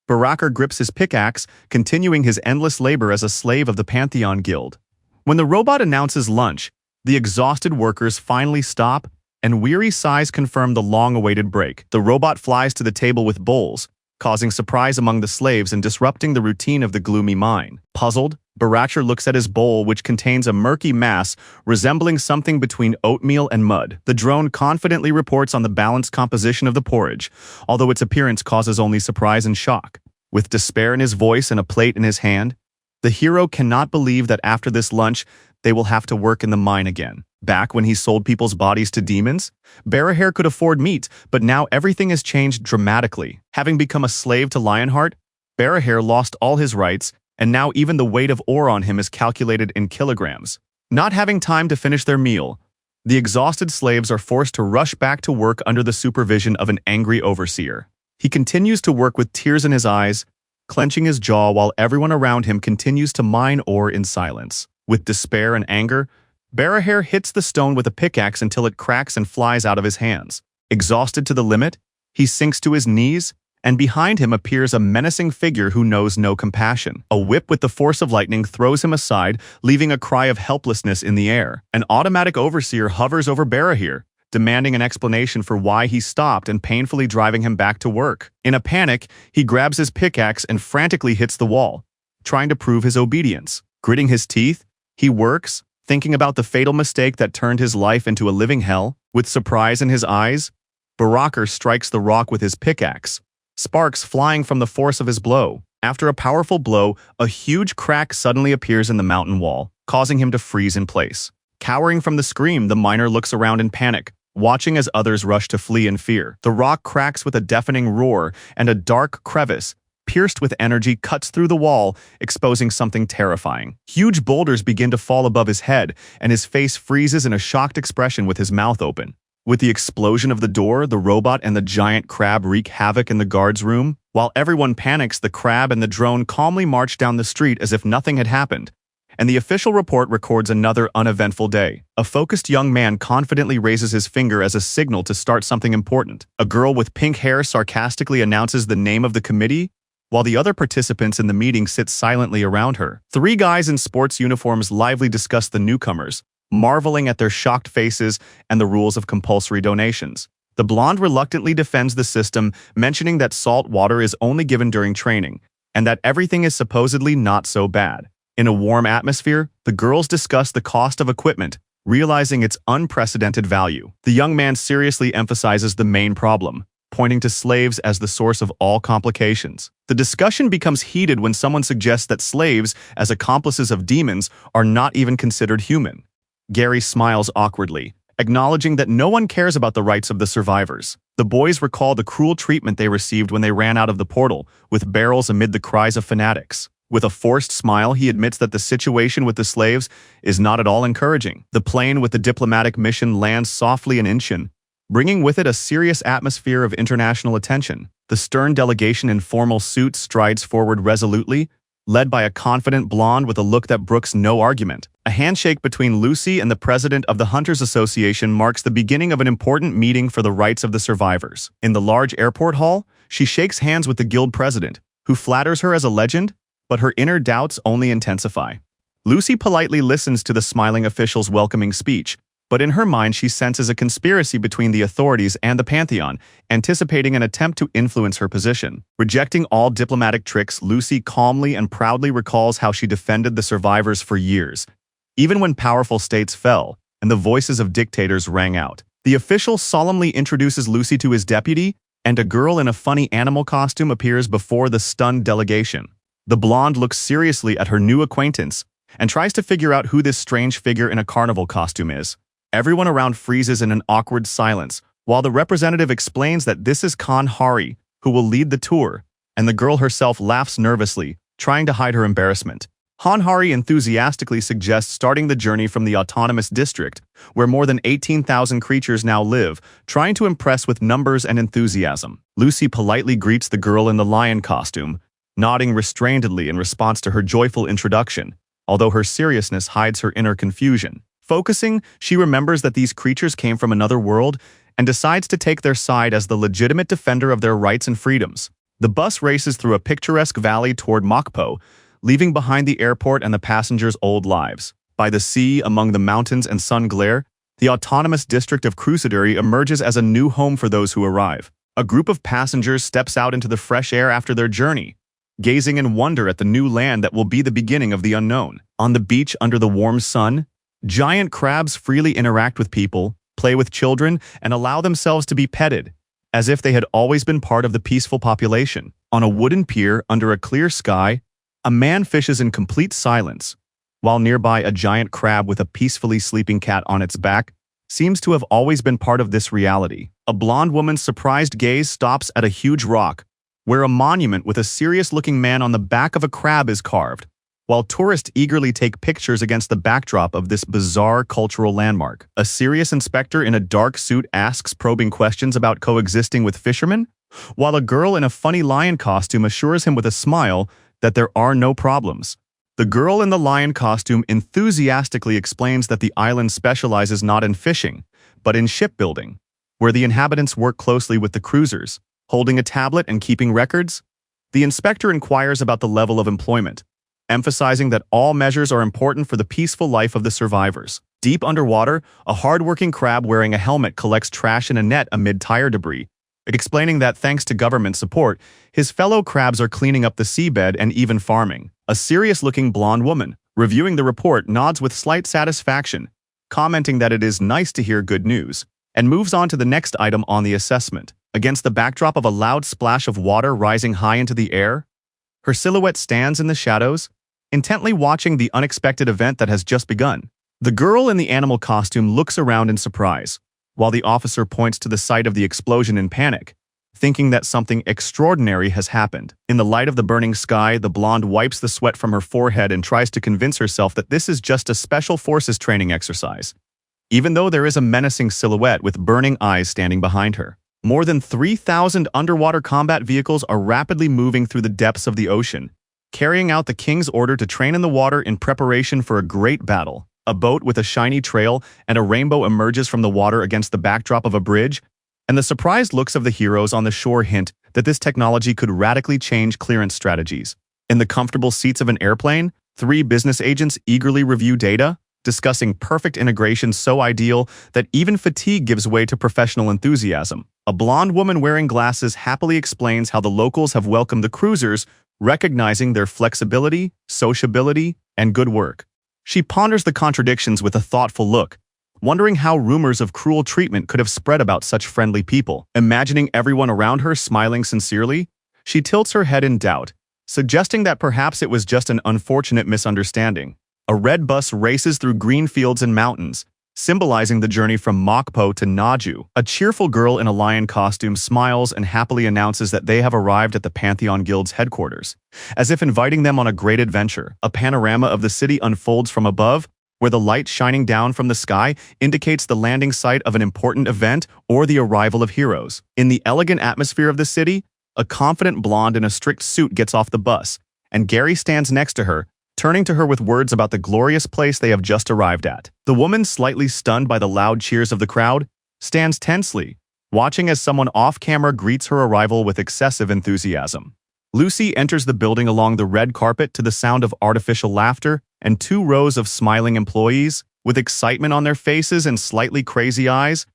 Barakar grips his pickaxe, continuing his endless labor as a slave of the Pantheon Guild. When the robot announces lunch, the exhausted workers finally stop, and weary sighs confirm the long-awaited break. The robot flies to the table with bowls, causing surprise among the slaves and disrupting the routine of the gloomy mine. Puzzled, Barakar looks at his bowl, which contains a murky mass resembling something between oatmeal and mud. The drone confidently reports on the balanced composition of the porridge, although its appearance causes only surprise and shock. With despair in his voice and a plate in his hand, the hero cannot believe that after this lunch, they will have to work in the mine again. Back when he sold people's bodies to demons, Barahare could afford meat, but now everything has changed dramatically. Having become a slave to Lionheart, Barahare lost all his rights, and now even the weight of ore on him is calculated in kilograms. Not having time to finish their meal, the exhausted slaves are forced to rush back to work under the supervision of an angry overseer. He continues to work with tears in his eyes, clenching his jaw while everyone around him continues to mine ore in silence. With despair and anger, Barahare hits the stone with a pickaxe until it cracks and flies out of his hands. Exhausted to the limit, he sinks to his knees, and behind him appears a menacing figure who knows no compassion. A whip with the force of lightning throws him aside, leaving a cry of helplessness in the air. An automatic overseer hovers over Barahare, demanding an explanation for why he stopped and painfully driving him back to work. In a panic, he grabs his pickaxe and frantically hits the wall, trying to prove his obedience. Gritting his teeth, he works, thinking about the fatal mistake that turned his life into a living hell. With surprise in his eyes, Barakar strikes the rock with his pickaxe, sparks flying from the force of his blow. After a powerful blow, a huge crack suddenly appears in the mountain wall, causing him to freeze in place. Cowering from the scream, the miner looks around in panic, watching as others rush to flee in fear. The rock cracks with a deafening roar, and a dark crevice, pierced with energy, cuts through the wall, exposing something terrifying. Huge boulders begin to fall above his head, and his face freezes in a shocked expression with his mouth open. With the explosion of the door, the robot and the giant crab wreak havoc in the guard's room. While everyone panics, the crab and the drone calmly march down the street as if nothing had happened, and the official report records another uneventful day. A focused young man confidently raises his finger as a signal to start something important. A girl with pink hair sarcastically announces the name of the committee, while the other participants in the meeting sit silently around her. Three guys in sports uniforms lively discuss the newcomers, marveling at their shocked faces and the rules of compulsory donations. The blonde reluctantly defends the system, mentioning that salt water is only given during training, and that everything is supposedly not so bad. In a warm atmosphere, the girls discuss the cost of equipment, realizing its unprecedented value. The young man seriously emphasizes the main problem, pointing to slaves as the source of all complications. The discussion becomes heated when someone suggests that slaves, as accomplices of demons, are not even considered human. Gary smiles awkwardly, acknowledging that no one cares about the rights of the survivors. The boys recall the cruel treatment they received when they ran out of the portal, with barrels amid the cries of fanatics. With a forced smile, he admits that the situation with the slaves is not at all encouraging. The plane with the diplomatic mission lands softly in Incheon, bringing with it a serious atmosphere of international attention. The stern delegation in formal suits strides forward resolutely, led by a confident blonde with a look that brooks no argument. A handshake between Lucy and the president of the Hunters Association marks the beginning of an important meeting for the rights of the survivors. In the large airport hall, she shakes hands with the guild president, who flatters her as a legend, but her inner doubts only intensify. Lucy politely listens to the smiling official's welcoming speech, but in her mind she senses a conspiracy between the authorities and the Pantheon, anticipating an attempt to influence her position. Rejecting all diplomatic tricks, Lucy calmly and proudly recalls how she defended the survivors for years, even when powerful states fell and the voices of dictators rang out. The official solemnly introduces Lucy to his deputy, and a girl in a funny animal costume appears before the stunned delegation. The blonde looks seriously at her new acquaintance and tries to figure out who this strange figure in a carnival costume is. Everyone around freezes in an awkward silence, while the representative explains that this is Khan Hari, who will lead the tour, and the girl herself laughs nervously, trying to hide her embarrassment. Hanhari enthusiastically suggests starting the journey from the autonomous district, where more than 18,000 creatures now live, trying to impress with numbers and enthusiasm. Lucy politely greets the girl in the lion costume, nodding restrainedly in response to her joyful introduction, although her seriousness hides her inner confusion. Focusing, she remembers that these creatures came from another world and decides to take their side as the legitimate defender of their rights and freedoms. The bus races through a picturesque valley toward Mokpo, leaving behind the airport and the passengers' old lives. By the sea, among the mountains and sun glare, the autonomous district of Crusaduri emerges as a new home for those who arrive. A group of passengers steps out into the fresh air after their journey, gazing in wonder at the new land that will be the beginning of the unknown. On the beach under the warm sun, giant crabs freely interact with people, play with children, and allow themselves to be petted, as if they had always been part of the peaceful population. On a wooden pier under a clear sky, a man fishes in complete silence, while nearby a giant crab with a peacefully sleeping cat on its back seems to have always been part of this reality. A blonde woman's surprised gaze stops at a huge rock, where a monument with a serious-looking man on the back of a crab is carved, while tourists eagerly take pictures against the backdrop of this bizarre cultural landmark. A serious inspector in a dark suit asks probing questions about coexisting with fishermen, while a girl in a funny lion costume assures him with a smile that there are no problems. The girl in the lion costume enthusiastically explains that the island specializes not in fishing, but in shipbuilding, where the inhabitants work closely with the cruisers, holding a tablet and keeping records. The inspector inquires about the level of employment, emphasizing that all measures are important for the peaceful life of the survivors. Deep underwater, a hard-working crab wearing a helmet collects trash in a net amid tire debris, explaining that thanks to government support, his fellow crabs are cleaning up the seabed and even farming. A serious-looking blonde woman, reviewing the report, nods with slight satisfaction, commenting that it is nice to hear good news, and moves on to the next item on the assessment. Against the backdrop of a loud splash of water rising high into the air, her silhouette stands in the shadows, intently watching the unexpected event that has just begun. The girl in the animal costume looks around in surprise, while the officer points to the site of the explosion in panic, thinking that something extraordinary has happened. In the light of the burning sky, the blonde wipes the sweat from her forehead and tries to convince herself that this is just a special forces training exercise, even though there is a menacing silhouette with burning eyes standing behind her. More than 3,000 underwater combat vehicles are rapidly moving through the depths of the ocean, carrying out the king's order to train in the water in preparation for a great battle. A boat with a shiny trail and a rainbow emerges from the water against the backdrop of a bridge, and the surprised looks of the heroes on the shore hint that this technology could radically change clearance strategies. In the comfortable seats of an airplane, 3 business agents eagerly review data, discussing perfect integration so ideal that even fatigue gives way to professional enthusiasm. A blonde woman wearing glasses happily explains how the locals have welcomed the cruisers, recognizing their flexibility, sociability, and good work. She ponders the contradictions with a thoughtful look, wondering how rumors of cruel treatment could have spread about such friendly people. Imagining everyone around her smiling sincerely, she tilts her head in doubt, suggesting that perhaps it was just an unfortunate misunderstanding. A red bus races through green fields and mountains, symbolizing the journey from Mokpo to Naju. A cheerful girl in a lion costume smiles and happily announces that they have arrived at the Pantheon Guild's headquarters, as if inviting them on a great adventure. A panorama of the city unfolds from above, where the light shining down from the sky indicates the landing site of an important event or the arrival of heroes. In the elegant atmosphere of the city, a confident blonde in a strict suit gets off the bus, and Gary stands next to her, turning to her with words about the glorious place they have just arrived at. The woman, slightly stunned by the loud cheers of the crowd, stands tensely, watching as someone off-camera greets her arrival with excessive enthusiasm. Lucy enters the building along the red carpet to the sound of artificial laughter and 2 rows of smiling employees, with excitement on their faces and slightly crazy eyes.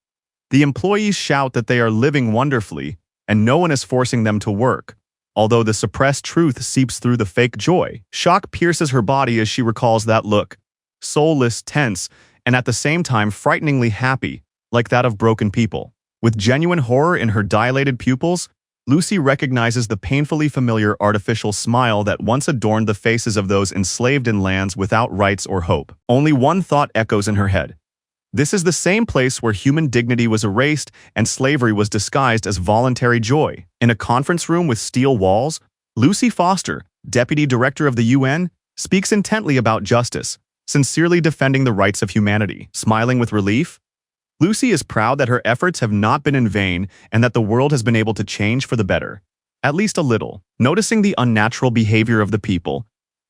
The employees shout that they are living wonderfully, and no one is forcing them to work, although the suppressed truth seeps through the fake joy. Shock pierces her body as she recalls that look, soulless, tense, and at the same time frighteningly happy, like that of broken people. With genuine horror in her dilated pupils, Lucy recognizes the painfully familiar artificial smile that once adorned the faces of those enslaved in lands without rights or hope. Only one thought echoes in her head. This is the same place where human dignity was erased and slavery was disguised as voluntary joy. In a conference room with steel walls, Lucy Foster, deputy director of the UN, speaks intently about justice, sincerely defending the rights of humanity. Smiling with relief, Lucy is proud that her efforts have not been in vain and that the world has been able to change for the better. At least a little. Noticing the unnatural behavior of the people,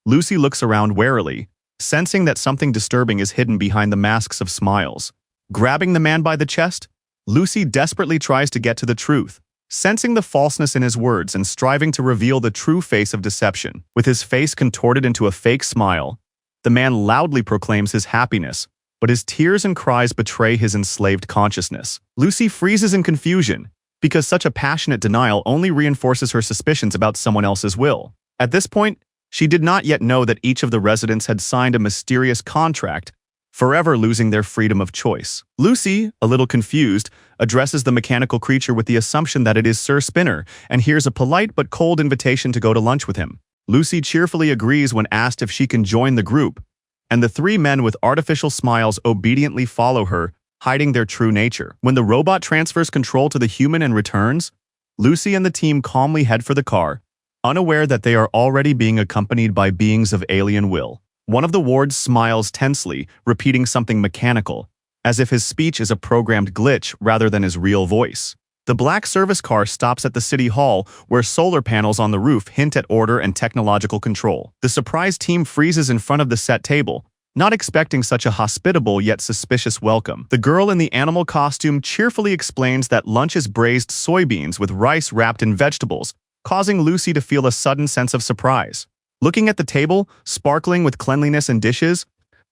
Lucy looks around warily, sensing that something disturbing is hidden behind the masks of smiles. Grabbing the man by the chest, Lucy desperately tries to get to the truth, sensing the falseness in his words and striving to reveal the true face of deception. With his face contorted into a fake smile, the man loudly proclaims his happiness, but his tears and cries betray his enslaved consciousness. Lucy freezes in confusion, because such a passionate denial only reinforces her suspicions about someone else's will. At this point, she did not yet know that each of the residents had signed a mysterious contract, forever losing their freedom of choice. Lucy, a little confused, addresses the mechanical creature with the assumption that it is Sir Spinner and hears a polite but cold invitation to go to lunch with him. Lucy cheerfully agrees when asked if she can join the group, and the three men with artificial smiles obediently follow her, hiding their true nature. When the robot transfers control to the human and returns, Lucy and the team calmly head for the car, unaware that they are already being accompanied by beings of alien will. One of the wards smiles tensely, repeating something mechanical, as if his speech is a programmed glitch rather than his real voice. The black service car stops at the city hall, where solar panels on the roof hint at order and technological control. The surprise team freezes in front of the set table, not expecting such a hospitable yet suspicious welcome. The girl in the animal costume cheerfully explains that lunch is braised soybeans with rice wrapped in vegetables, causing Lucy to feel a sudden sense of surprise. Looking at the table, sparkling with cleanliness and dishes,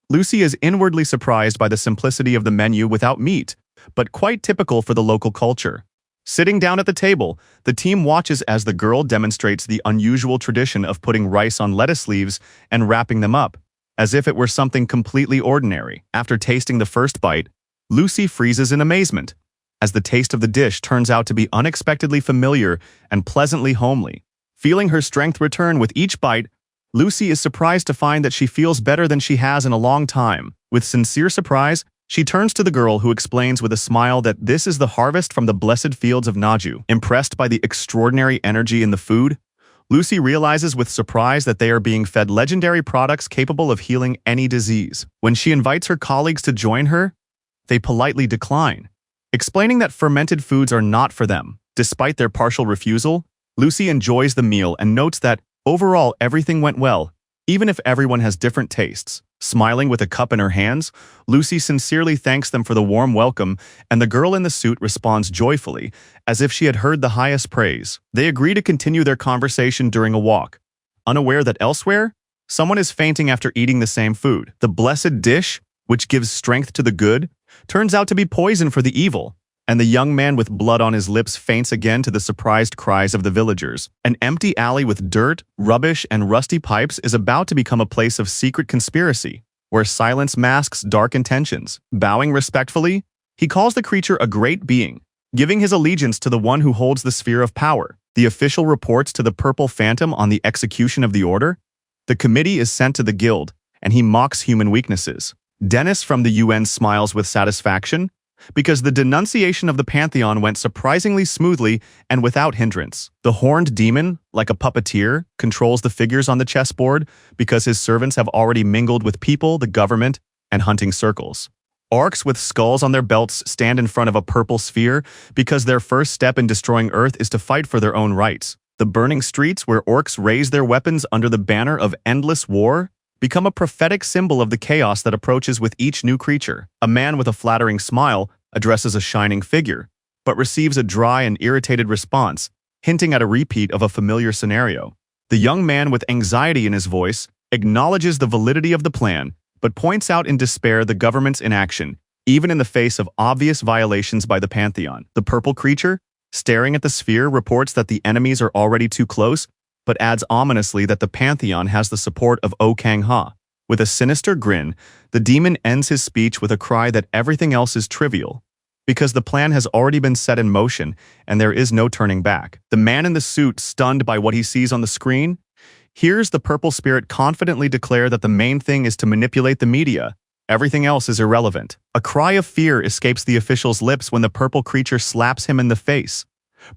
Lucy is inwardly surprised by the simplicity of the menu without meat, but quite typical for the local culture. Sitting down at the table, the team watches as the girl demonstrates the unusual tradition of putting rice on lettuce leaves and wrapping them up, as if it were something completely ordinary. After tasting the first bite, Lucy freezes in amazement, as the taste of the dish turns out to be unexpectedly familiar and pleasantly homely. Feeling her strength return with each bite, Lucy is surprised to find that she feels better than she has in a long time. With sincere surprise, she turns to the girl, who explains with a smile that this is the harvest from the blessed fields of Naju. Impressed by the extraordinary energy in the food, Lucy realizes with surprise that they are being fed legendary products capable of healing any disease. When she invites her colleagues to join her, they politely decline, explaining that fermented foods are not for them. Despite their partial refusal, Lucy enjoys the meal and notes that, overall, everything went well, even if everyone has different tastes. Smiling with a cup in her hands, Lucy sincerely thanks them for the warm welcome, and the girl in the suit responds joyfully, as if she had heard the highest praise. They agree to continue their conversation during a walk, unaware that elsewhere, someone is fainting after eating the same food. The blessed dish, which gives strength to the good, turns out to be poison for the evil, and the young man with blood on his lips faints again to the surprised cries of the villagers. An empty alley with dirt, rubbish, and rusty pipes is about to become a place of secret conspiracy, where silence masks dark intentions. Bowing respectfully, he calls the creature a great being, giving his allegiance to the one who holds the sphere of power. The official reports to the Purple Phantom on the execution of the order. The committee is sent to the guild, and he mocks human weaknesses. Dennis from the UN smiles with satisfaction, because the denunciation of the Pantheon went surprisingly smoothly and without hindrance. The horned demon, like a puppeteer, controls the figures on the chessboard because his servants have already mingled with people, the government, and hunting circles. Orcs with skulls on their belts stand in front of a purple sphere because their first step in destroying Earth is to fight for their own rights. The burning streets, where orcs raise their weapons under the banner of endless war, become a prophetic symbol of the chaos that approaches with each new creature. A man with a flattering smile addresses a shining figure, but receives a dry and irritated response, hinting at a repeat of a familiar scenario. The young man with anxiety in his voice acknowledges the validity of the plan, but points out in despair the government's inaction, even in the face of obvious violations by the Pantheon. The purple creature, staring at the sphere, reports that the enemies are already too close, but adds ominously that the Pantheon has the support of O Kang Ha. With a sinister grin, the demon ends his speech with a cry that everything else is trivial, because the plan has already been set in motion and there is no turning back. The man in the suit, stunned by what he sees on the screen, hears the purple spirit confidently declare that the main thing is to manipulate the media. Everything else is irrelevant. A cry of fear escapes the official's lips when the purple creature slaps him in the face,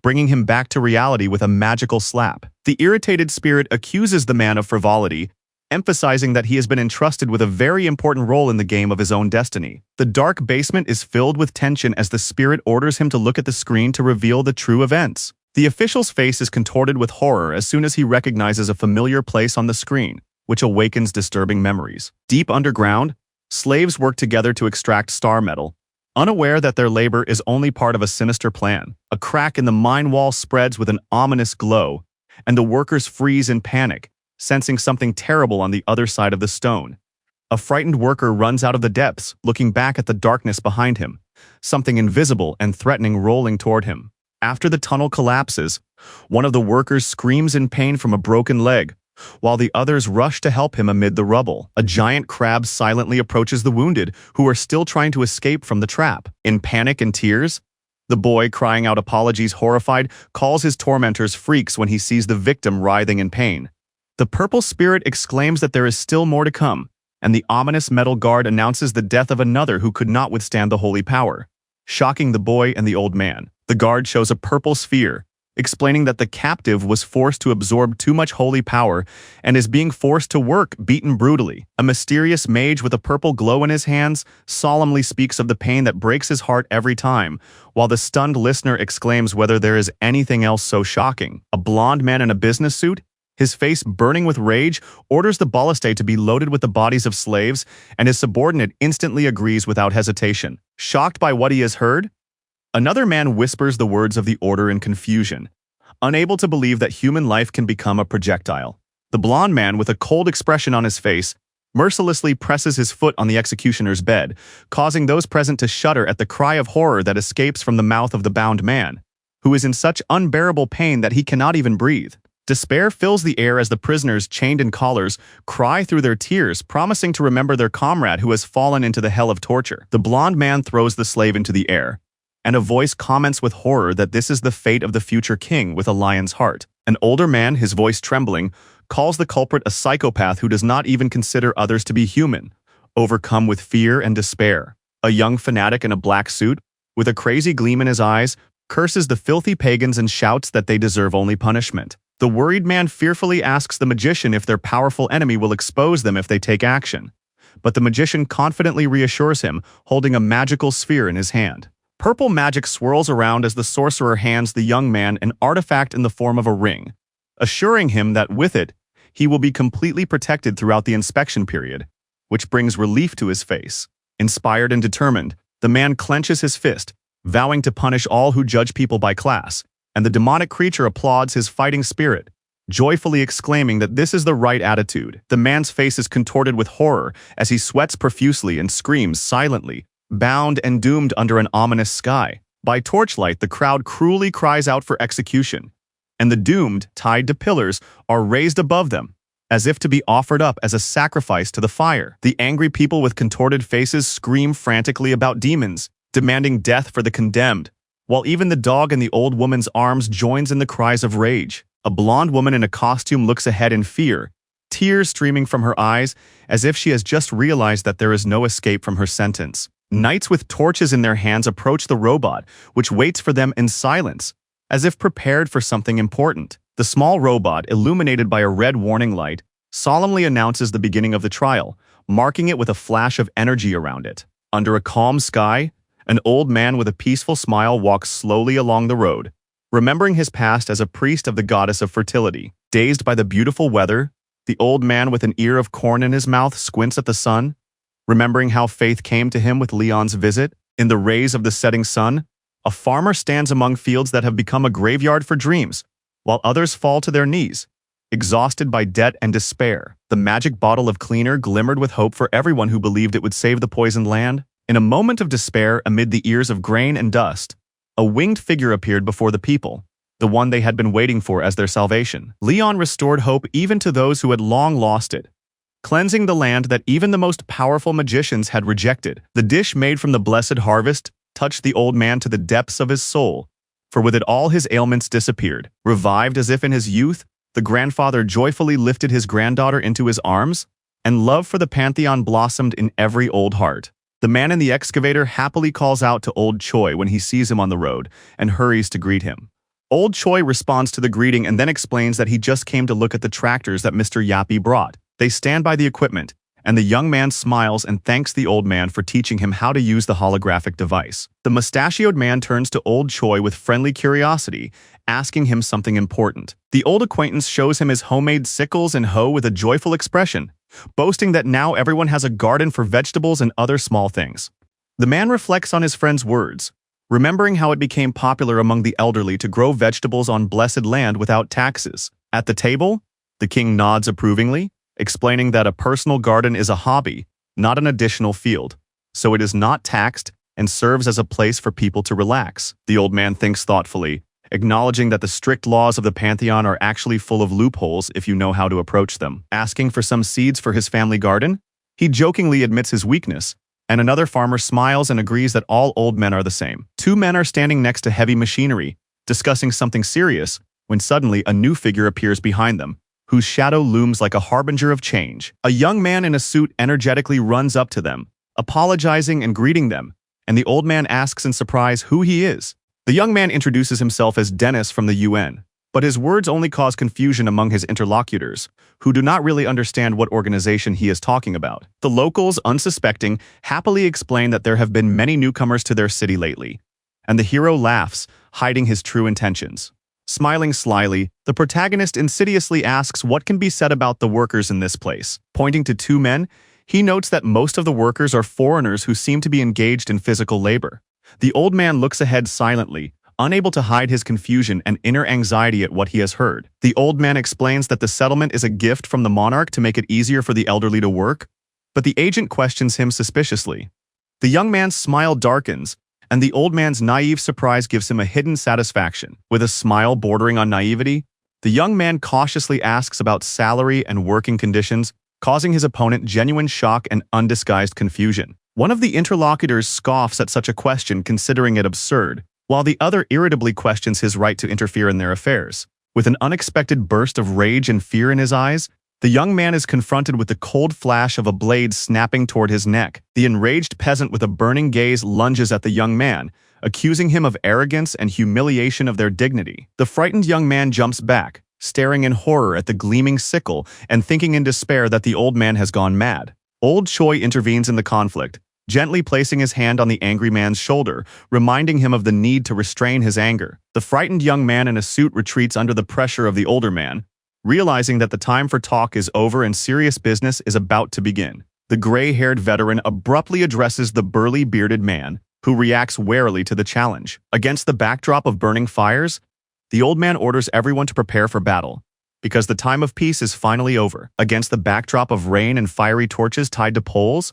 bringing him back to reality with a magical slap. The irritated spirit accuses the man of frivolity, emphasizing that he has been entrusted with a very important role in the game of his own destiny. The dark basement is filled with tension as the spirit orders him to look at the screen to reveal the true events. The official's face is contorted with horror as soon as he recognizes a familiar place on the screen, which awakens disturbing memories. Deep underground, slaves work together to extract star metal, unaware that their labor is only part of a sinister plan. A crack in the mine wall spreads with an ominous glow, and the workers freeze in panic, sensing something terrible on the other side of the stone. A frightened worker runs out of the depths, looking back at the darkness behind him, something invisible and threatening rolling toward him. After the tunnel collapses, one of the workers screams in pain from a broken leg, while the others rush to help him amid the rubble. A giant crab silently approaches the wounded, who are still trying to escape from the trap. In panic and tears, the boy, crying out apologies horrified, calls his tormentors freaks when he sees the victim writhing in pain. The purple spirit exclaims that there is still more to come, and the ominous metal guard announces the death of another who could not withstand the holy power, shocking the boy and the old man. The guard shows a purple sphere, explaining that the captive was forced to absorb too much holy power and is being forced to work, beaten brutally. A mysterious mage with a purple glow in his hands solemnly speaks of the pain that breaks his heart every time, while the stunned listener exclaims whether there is anything else so shocking. A blonde man in a business suit, his face burning with rage, orders the balliste to be loaded with the bodies of slaves, and his subordinate instantly agrees without hesitation. Shocked by what he has heard, another man whispers the words of the order in confusion, unable to believe that human life can become a projectile. The blonde man, with a cold expression on his face, mercilessly presses his foot on the executioner's bed, causing those present to shudder at the cry of horror that escapes from the mouth of the bound man, who is in such unbearable pain that he cannot even breathe. Despair fills the air as the prisoners, chained in collars, cry through their tears, promising to remember their comrade who has fallen into the hell of torture. The blonde man throws the slave into the air, and a voice comments with horror that this is the fate of the future king with a lion's heart. An older man, his voice trembling, calls the culprit a psychopath who does not even consider others to be human, overcome with fear and despair. A young fanatic in a black suit, with a crazy gleam in his eyes, curses the filthy pagans and shouts that they deserve only punishment. The worried man fearfully asks the magician if their powerful enemy will expose them if they take action, but the magician confidently reassures him, holding a magical sphere in his hand. Purple magic swirls around as the sorcerer hands the young man an artifact in the form of a ring, assuring him that with it, he will be completely protected throughout the inspection period, which brings relief to his face. Inspired and determined, the man clenches his fist, vowing to punish all who judge people by class, and the demonic creature applauds his fighting spirit, joyfully exclaiming that this is the right attitude. The man's face is contorted with horror as he sweats profusely and screams silently, bound and doomed under an ominous sky. By torchlight, the crowd cruelly cries out for execution, and the doomed, tied to pillars, are raised above them, as if to be offered up as a sacrifice to the fire. The angry people with contorted faces scream frantically about demons, demanding death for the condemned, while even the dog in the old woman's arms joins in the cries of rage. A blonde woman in a costume looks ahead in fear, tears streaming from her eyes as if she has just realized that there is no escape from her sentence. Knights with torches in their hands approach the robot, which waits for them in silence, as if prepared for something important. The small robot, illuminated by a red warning light, solemnly announces the beginning of the trial, marking it with a flash of energy around it. Under a calm sky, an old man with a peaceful smile walks slowly along the road, remembering his past as a priest of the goddess of fertility. Dazed by the beautiful weather, the old man with an ear of corn in his mouth squints at the sun, remembering how faith came to him with Leon's visit. In the rays of the setting sun, a farmer stands among fields that have become a graveyard for dreams, while others fall to their knees, exhausted by debt and despair. The magic bottle of cleaner glimmered with hope for everyone who believed it would save the poisoned land. In a moment of despair amid the ears of grain and dust, a winged figure appeared before the people, the one they had been waiting for as their salvation. Leon restored hope even to those who had long lost it, cleansing the land that even the most powerful magicians had rejected. The dish made from the blessed harvest touched the old man to the depths of his soul, for with it all his ailments disappeared. Revived as if in his youth, the grandfather joyfully lifted his granddaughter into his arms, and love for the pantheon blossomed in every old heart. The man in the excavator happily calls out to old Choi when he sees him on the road and hurries to greet him. Old Choi responds to the greeting and then explains that he just came to look at the tractors that Mr. Yappy brought. They stand by the equipment, and the young man smiles and thanks the old man for teaching him how to use the holographic device. The mustachioed man turns to old Choi with friendly curiosity, asking him something important. The old acquaintance shows him his homemade sickles and hoe with a joyful expression, boasting that now everyone has a garden for vegetables and other small things. The man reflects on his friend's words, remembering how it became popular among the elderly to grow vegetables on blessed land without taxes. At the table, the king nods approvingly, explaining that a personal garden is a hobby, not an additional field, so it is not taxed and serves as a place for people to relax. The old man thinks thoughtfully, acknowledging that the strict laws of the pantheon are actually full of loopholes if you know how to approach them. Asking for some seeds for his family garden, he jokingly admits his weakness, and another farmer smiles and agrees that all old men are the same. Two men are standing next to heavy machinery, discussing something serious, when suddenly a new figure appears behind them, whose shadow looms like a harbinger of change. A young man in a suit energetically runs up to them, apologizing and greeting them, and the old man asks in surprise who he is. The young man introduces himself as Dennis from the UN, but his words only cause confusion among his interlocutors, who do not really understand what organization he is talking about. The locals, unsuspecting, happily explain that there have been many newcomers to their city lately, and the hero laughs, hiding his true intentions. Smiling slyly, the protagonist insidiously asks what can be said about the workers in this place. Pointing to two men, he notes that most of the workers are foreigners who seem to be engaged in physical labor. The old man looks ahead silently, unable to hide his confusion and inner anxiety at what he has heard. The old man explains that the settlement is a gift from the monarch to make it easier for the elderly to work, but the agent questions him suspiciously. The young man's smile darkens, and the old man's naive surprise gives him a hidden satisfaction. With a smile bordering on naivety, the young man cautiously asks about salary and working conditions, causing his opponent genuine shock and undisguised confusion. One of the interlocutors scoffs at such a question, considering it absurd, while the other irritably questions his right to interfere in their affairs. With an unexpected burst of rage and fear in his eyes, the young man is confronted with the cold flash of a blade snapping toward his neck. The enraged peasant with a burning gaze lunges at the young man, accusing him of arrogance and humiliation of their dignity. The frightened young man jumps back, staring in horror at the gleaming sickle and thinking in despair that the old man has gone mad. Old Choi intervenes in the conflict, gently placing his hand on the angry man's shoulder, reminding him of the need to restrain his anger. The frightened young man in a suit retreats under the pressure of the older man, realizing that the time for talk is over and serious business is about to begin. The gray-haired veteran abruptly addresses the burly bearded man, who reacts warily to the challenge. Against the backdrop of burning fires, the old man orders everyone to prepare for battle, because the time of peace is finally over. Against the backdrop of rain and fiery torches tied to poles,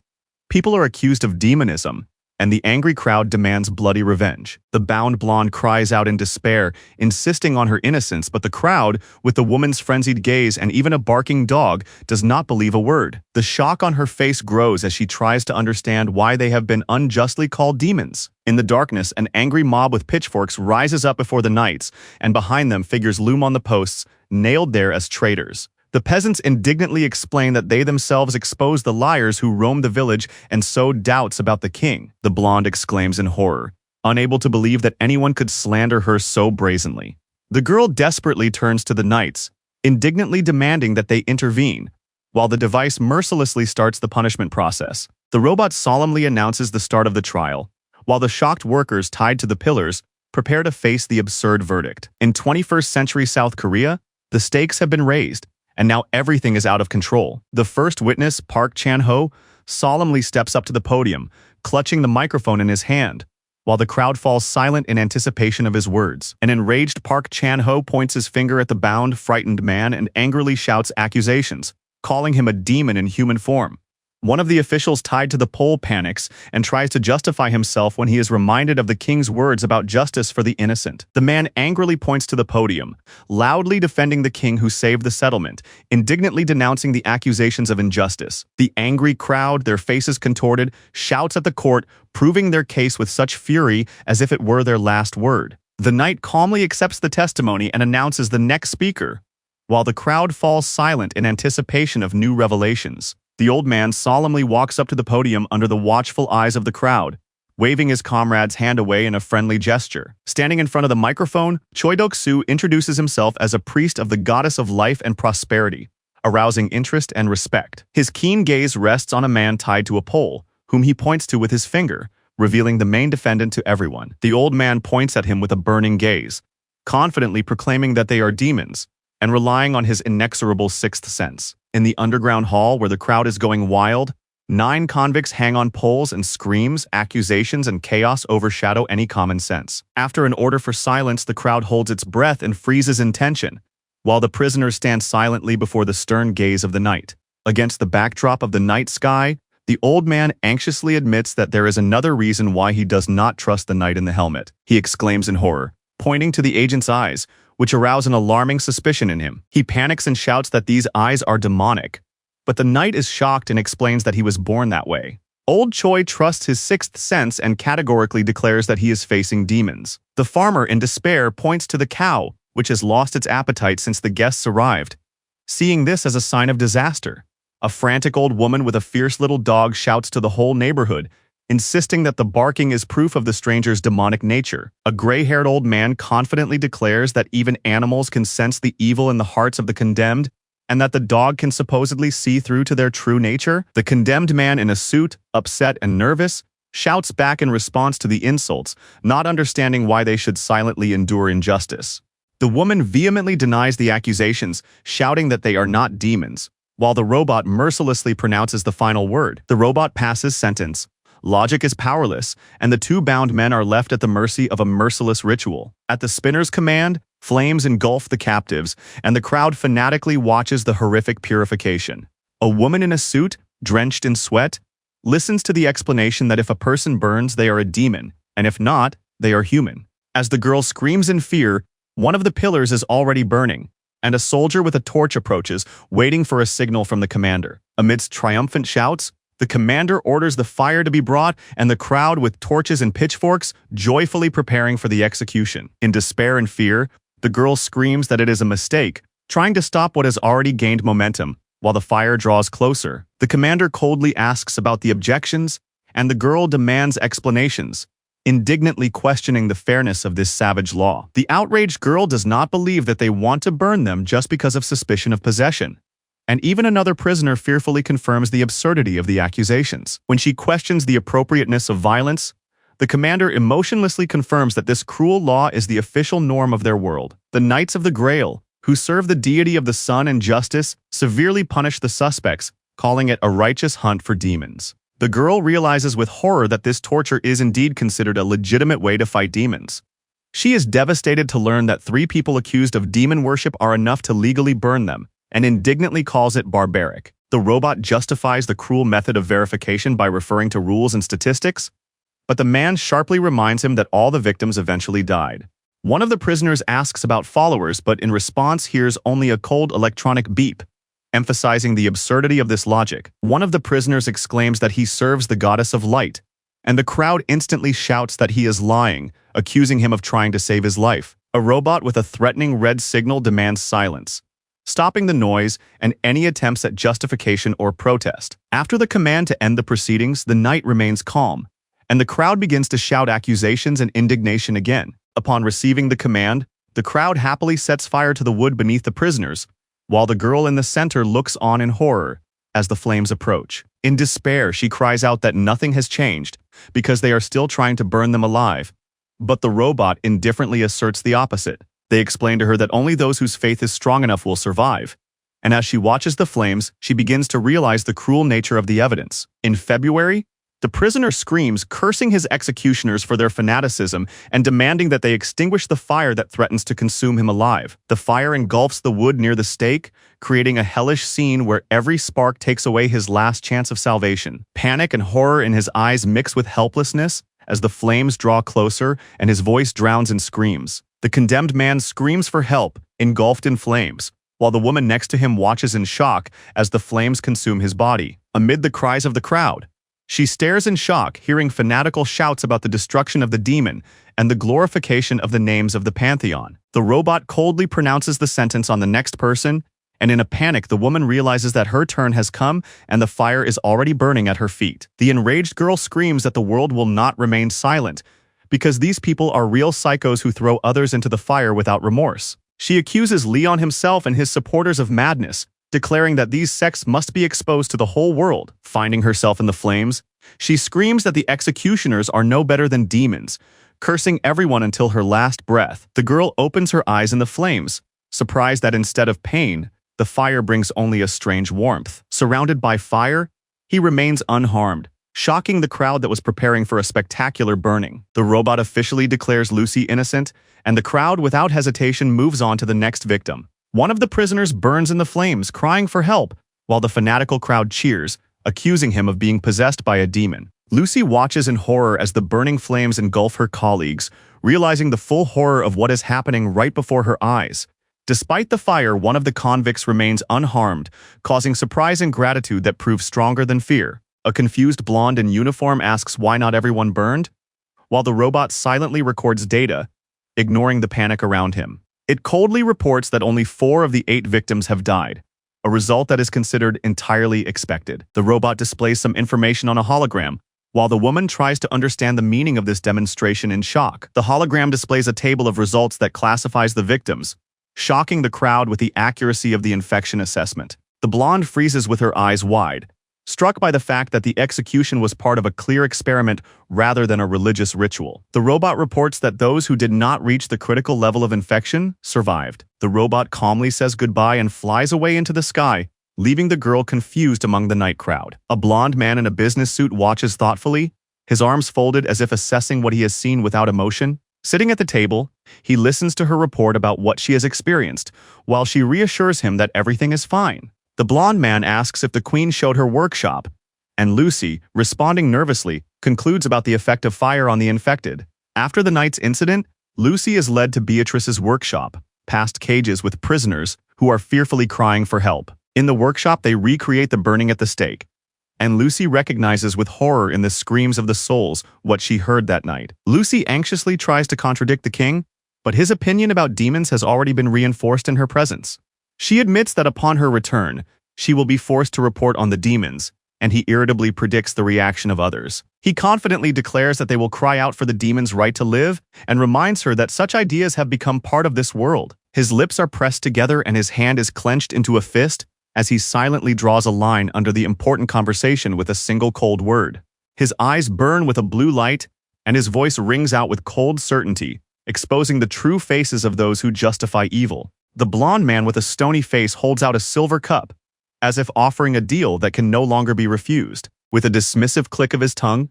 people are accused of demonism, and the angry crowd demands bloody revenge. The bound blonde cries out in despair, insisting on her innocence, but the crowd, with the woman's frenzied gaze and even a barking dog, does not believe a word. The shock on her face grows as she tries to understand why they have been unjustly called demons. In the darkness, an angry mob with pitchforks rises up before the knights, and behind them figures loom on the posts, nailed there as traitors. The peasants indignantly explain that they themselves exposed the liars who roamed the village and sowed doubts about the king. The blonde exclaims in horror, unable to believe that anyone could slander her so brazenly. The girl desperately turns to the knights, indignantly demanding that they intervene, while the device mercilessly starts the punishment process. The robot solemnly announces the start of the trial, while the shocked workers tied to the pillars prepare to face the absurd verdict. In 21st century South Korea, the stakes have been raised, and now everything is out of control. The first witness, Park Chan-ho, solemnly steps up to the podium, clutching the microphone in his hand, while the crowd falls silent in anticipation of his words. An enraged Park Chan-ho points his finger at the bound, frightened man and angrily shouts accusations, calling him a demon in human form. One of the officials tied to the pole panics and tries to justify himself when he is reminded of the king's words about justice for the innocent. The man angrily points to the podium, loudly defending the king who saved the settlement, indignantly denouncing the accusations of injustice. The angry crowd, their faces contorted, shouts at the court, proving their case with such fury as if it were their last word. The knight calmly accepts the testimony and announces the next speaker, while the crowd falls silent in anticipation of new revelations. The old man solemnly walks up to the podium under the watchful eyes of the crowd, waving his comrade's hand away in a friendly gesture. Standing in front of the microphone, Choi Dok-soo introduces himself as a priest of the goddess of life and prosperity, arousing interest and respect. His keen gaze rests on a man tied to a pole, whom he points to with his finger, revealing the main defendant to everyone. The old man points at him with a burning gaze, confidently proclaiming that they are demons, and relying on his inexorable sixth sense. In the underground hall where the crowd is going wild, 9 convicts hang on poles and screams, accusations, and chaos overshadow any common sense. After an order for silence, the crowd holds its breath and freezes in tension, while the prisoners stand silently before the stern gaze of the night. Against the backdrop of the night sky, the old man anxiously admits that there is another reason why he does not trust the knight in the helmet. He exclaims in horror, pointing to the agent's eyes, which arouse an alarming suspicion in him. He panics and shouts that these eyes are demonic, but the knight is shocked and explains that he was born that way. Old Choi trusts his sixth sense and categorically declares that he is facing demons. The farmer, in despair, points to the cow, which has lost its appetite since the guests arrived, seeing this as a sign of disaster. A frantic old woman with a fierce little dog shouts to the whole neighborhood, insisting that the barking is proof of the stranger's demonic nature. A gray-haired old man confidently declares that even animals can sense the evil in the hearts of the condemned, and that the dog can supposedly see through to their true nature. The condemned man in a suit, upset and nervous, shouts back in response to the insults, not understanding why they should silently endure injustice. The woman vehemently denies the accusations, shouting that they are not demons, while the robot mercilessly pronounces the final word. The robot passes sentence. Logic is powerless, and the 2 bound men are left at the mercy of a merciless ritual. At the spinner's command, flames engulf the captives, and the crowd fanatically watches the horrific purification. A woman in a suit, drenched in sweat, listens to the explanation that if a person burns, they are a demon, and if not, they are human. As the girl screams in fear, one of the pillars is already burning, and a soldier with a torch approaches, waiting for a signal from the commander. Amidst triumphant shouts, the commander orders the fire to be brought, and the crowd with torches and pitchforks joyfully preparing for the execution. In despair and fear, the girl screams that it is a mistake, trying to stop what has already gained momentum, while the fire draws closer. The commander coldly asks about the objections, and the girl demands explanations, indignantly questioning the fairness of this savage law. The outraged girl does not believe that they want to burn them just because of suspicion of possession, and even another prisoner fearfully confirms the absurdity of the accusations. When she questions the appropriateness of violence, the commander emotionlessly confirms that this cruel law is the official norm of their world. The Knights of the Grail, who serve the deity of the sun and justice, severely punish the suspects, calling it a righteous hunt for demons. The girl realizes with horror that this torture is indeed considered a legitimate way to fight demons. She is devastated to learn that 3 people accused of demon worship are enough to legally burn them, and indignantly calls it barbaric. The robot justifies the cruel method of verification by referring to rules and statistics, but the man sharply reminds him that all the victims eventually died. One of the prisoners asks about followers, but in response hears only a cold electronic beep, emphasizing the absurdity of this logic. One of the prisoners exclaims that he serves the goddess of light, and the crowd instantly shouts that he is lying, accusing him of trying to save his life. A robot with a threatening red signal demands silence, stopping the noise and any attempts at justification or protest. After the command to end the proceedings, the knight remains calm, and the crowd begins to shout accusations and indignation again. Upon receiving the command, the crowd happily sets fire to the wood beneath the prisoners, while the girl in the center looks on in horror as the flames approach. In despair, she cries out that nothing has changed because they are still trying to burn them alive. But the robot indifferently asserts the opposite. They explain to her that only those whose faith is strong enough will survive. And as she watches the flames, she begins to realize the cruel nature of the evidence. In February, the prisoner screams, cursing his executioners for their fanaticism and demanding that they extinguish the fire that threatens to consume him alive. The fire engulfs the wood near the stake, creating a hellish scene where every spark takes away his last chance of salvation. Panic and horror in his eyes mix with helplessness as the flames draw closer and his voice drowns in screams. The condemned man screams for help, engulfed in flames, while the woman next to him watches in shock as the flames consume his body. Amid the cries of the crowd, she stares in shock, hearing fanatical shouts about the destruction of the demon and the glorification of the names of the pantheon. The robot coldly pronounces the sentence on the next person, and in a panic the woman realizes that her turn has come and the fire is already burning at her feet. The enraged girl screams that the world will not remain silent, because these people are real psychos who throw others into the fire without remorse. She accuses Leon himself and his supporters of madness, declaring that these sects must be exposed to the whole world. Finding herself in the flames, she screams that the executioners are no better than demons, cursing everyone until her last breath. The girl opens her eyes in the flames, surprised that instead of pain, the fire brings only a strange warmth. Surrounded by fire, he remains unharmed, shocking the crowd that was preparing for a spectacular burning. The robot officially declares Lucy innocent, and the crowd without hesitation moves on to the next victim. One of the prisoners burns in the flames, crying for help, while the fanatical crowd cheers, accusing him of being possessed by a demon. Lucy watches in horror as the burning flames engulf her colleagues, realizing the full horror of what is happening right before her eyes. Despite the fire, one of the convicts remains unharmed, causing surprise and gratitude that prove stronger than fear. A confused blonde in uniform asks why not everyone burned, while the robot silently records data, ignoring the panic around him. It coldly reports that only 4 of the 8 victims have died, a result that is considered entirely expected. The robot displays some information on a hologram, while the woman tries to understand the meaning of this demonstration in shock. The hologram displays a table of results that classifies the victims, shocking the crowd with the accuracy of the infection assessment. The blonde freezes with her eyes wide, struck by the fact that the execution was part of a clear experiment rather than a religious ritual. The robot reports that those who did not reach the critical level of infection survived. The robot calmly says goodbye and flies away into the sky, leaving the girl confused among the night crowd. A blonde man in a business suit watches thoughtfully, his arms folded as if assessing what he has seen without emotion. Sitting at the table, he listens to her report about what she has experienced, while she reassures him that everything is fine. The blonde man asks if the queen showed her workshop, and Lucy, responding nervously, concludes about the effect of fire on the infected. After the night's incident, Lucy is led to Beatrice's workshop, past cages with prisoners who are fearfully crying for help. In the workshop, they recreate the burning at the stake, and Lucy recognizes with horror in the screams of the souls what she heard that night. Lucy anxiously tries to contradict the king, but his opinion about demons has already been reinforced in her presence. She admits that upon her return, she will be forced to report on the demons, and he irritably predicts the reaction of others. He confidently declares that they will cry out for the demons' right to live, and reminds her that such ideas have become part of this world. His lips are pressed together and his hand is clenched into a fist, as he silently draws a line under the important conversation with a single cold word. His eyes burn with a blue light, and his voice rings out with cold certainty, exposing the true faces of those who justify evil. The blonde man with a stony face holds out a silver cup, as if offering a deal that can no longer be refused. With a dismissive click of his tongue,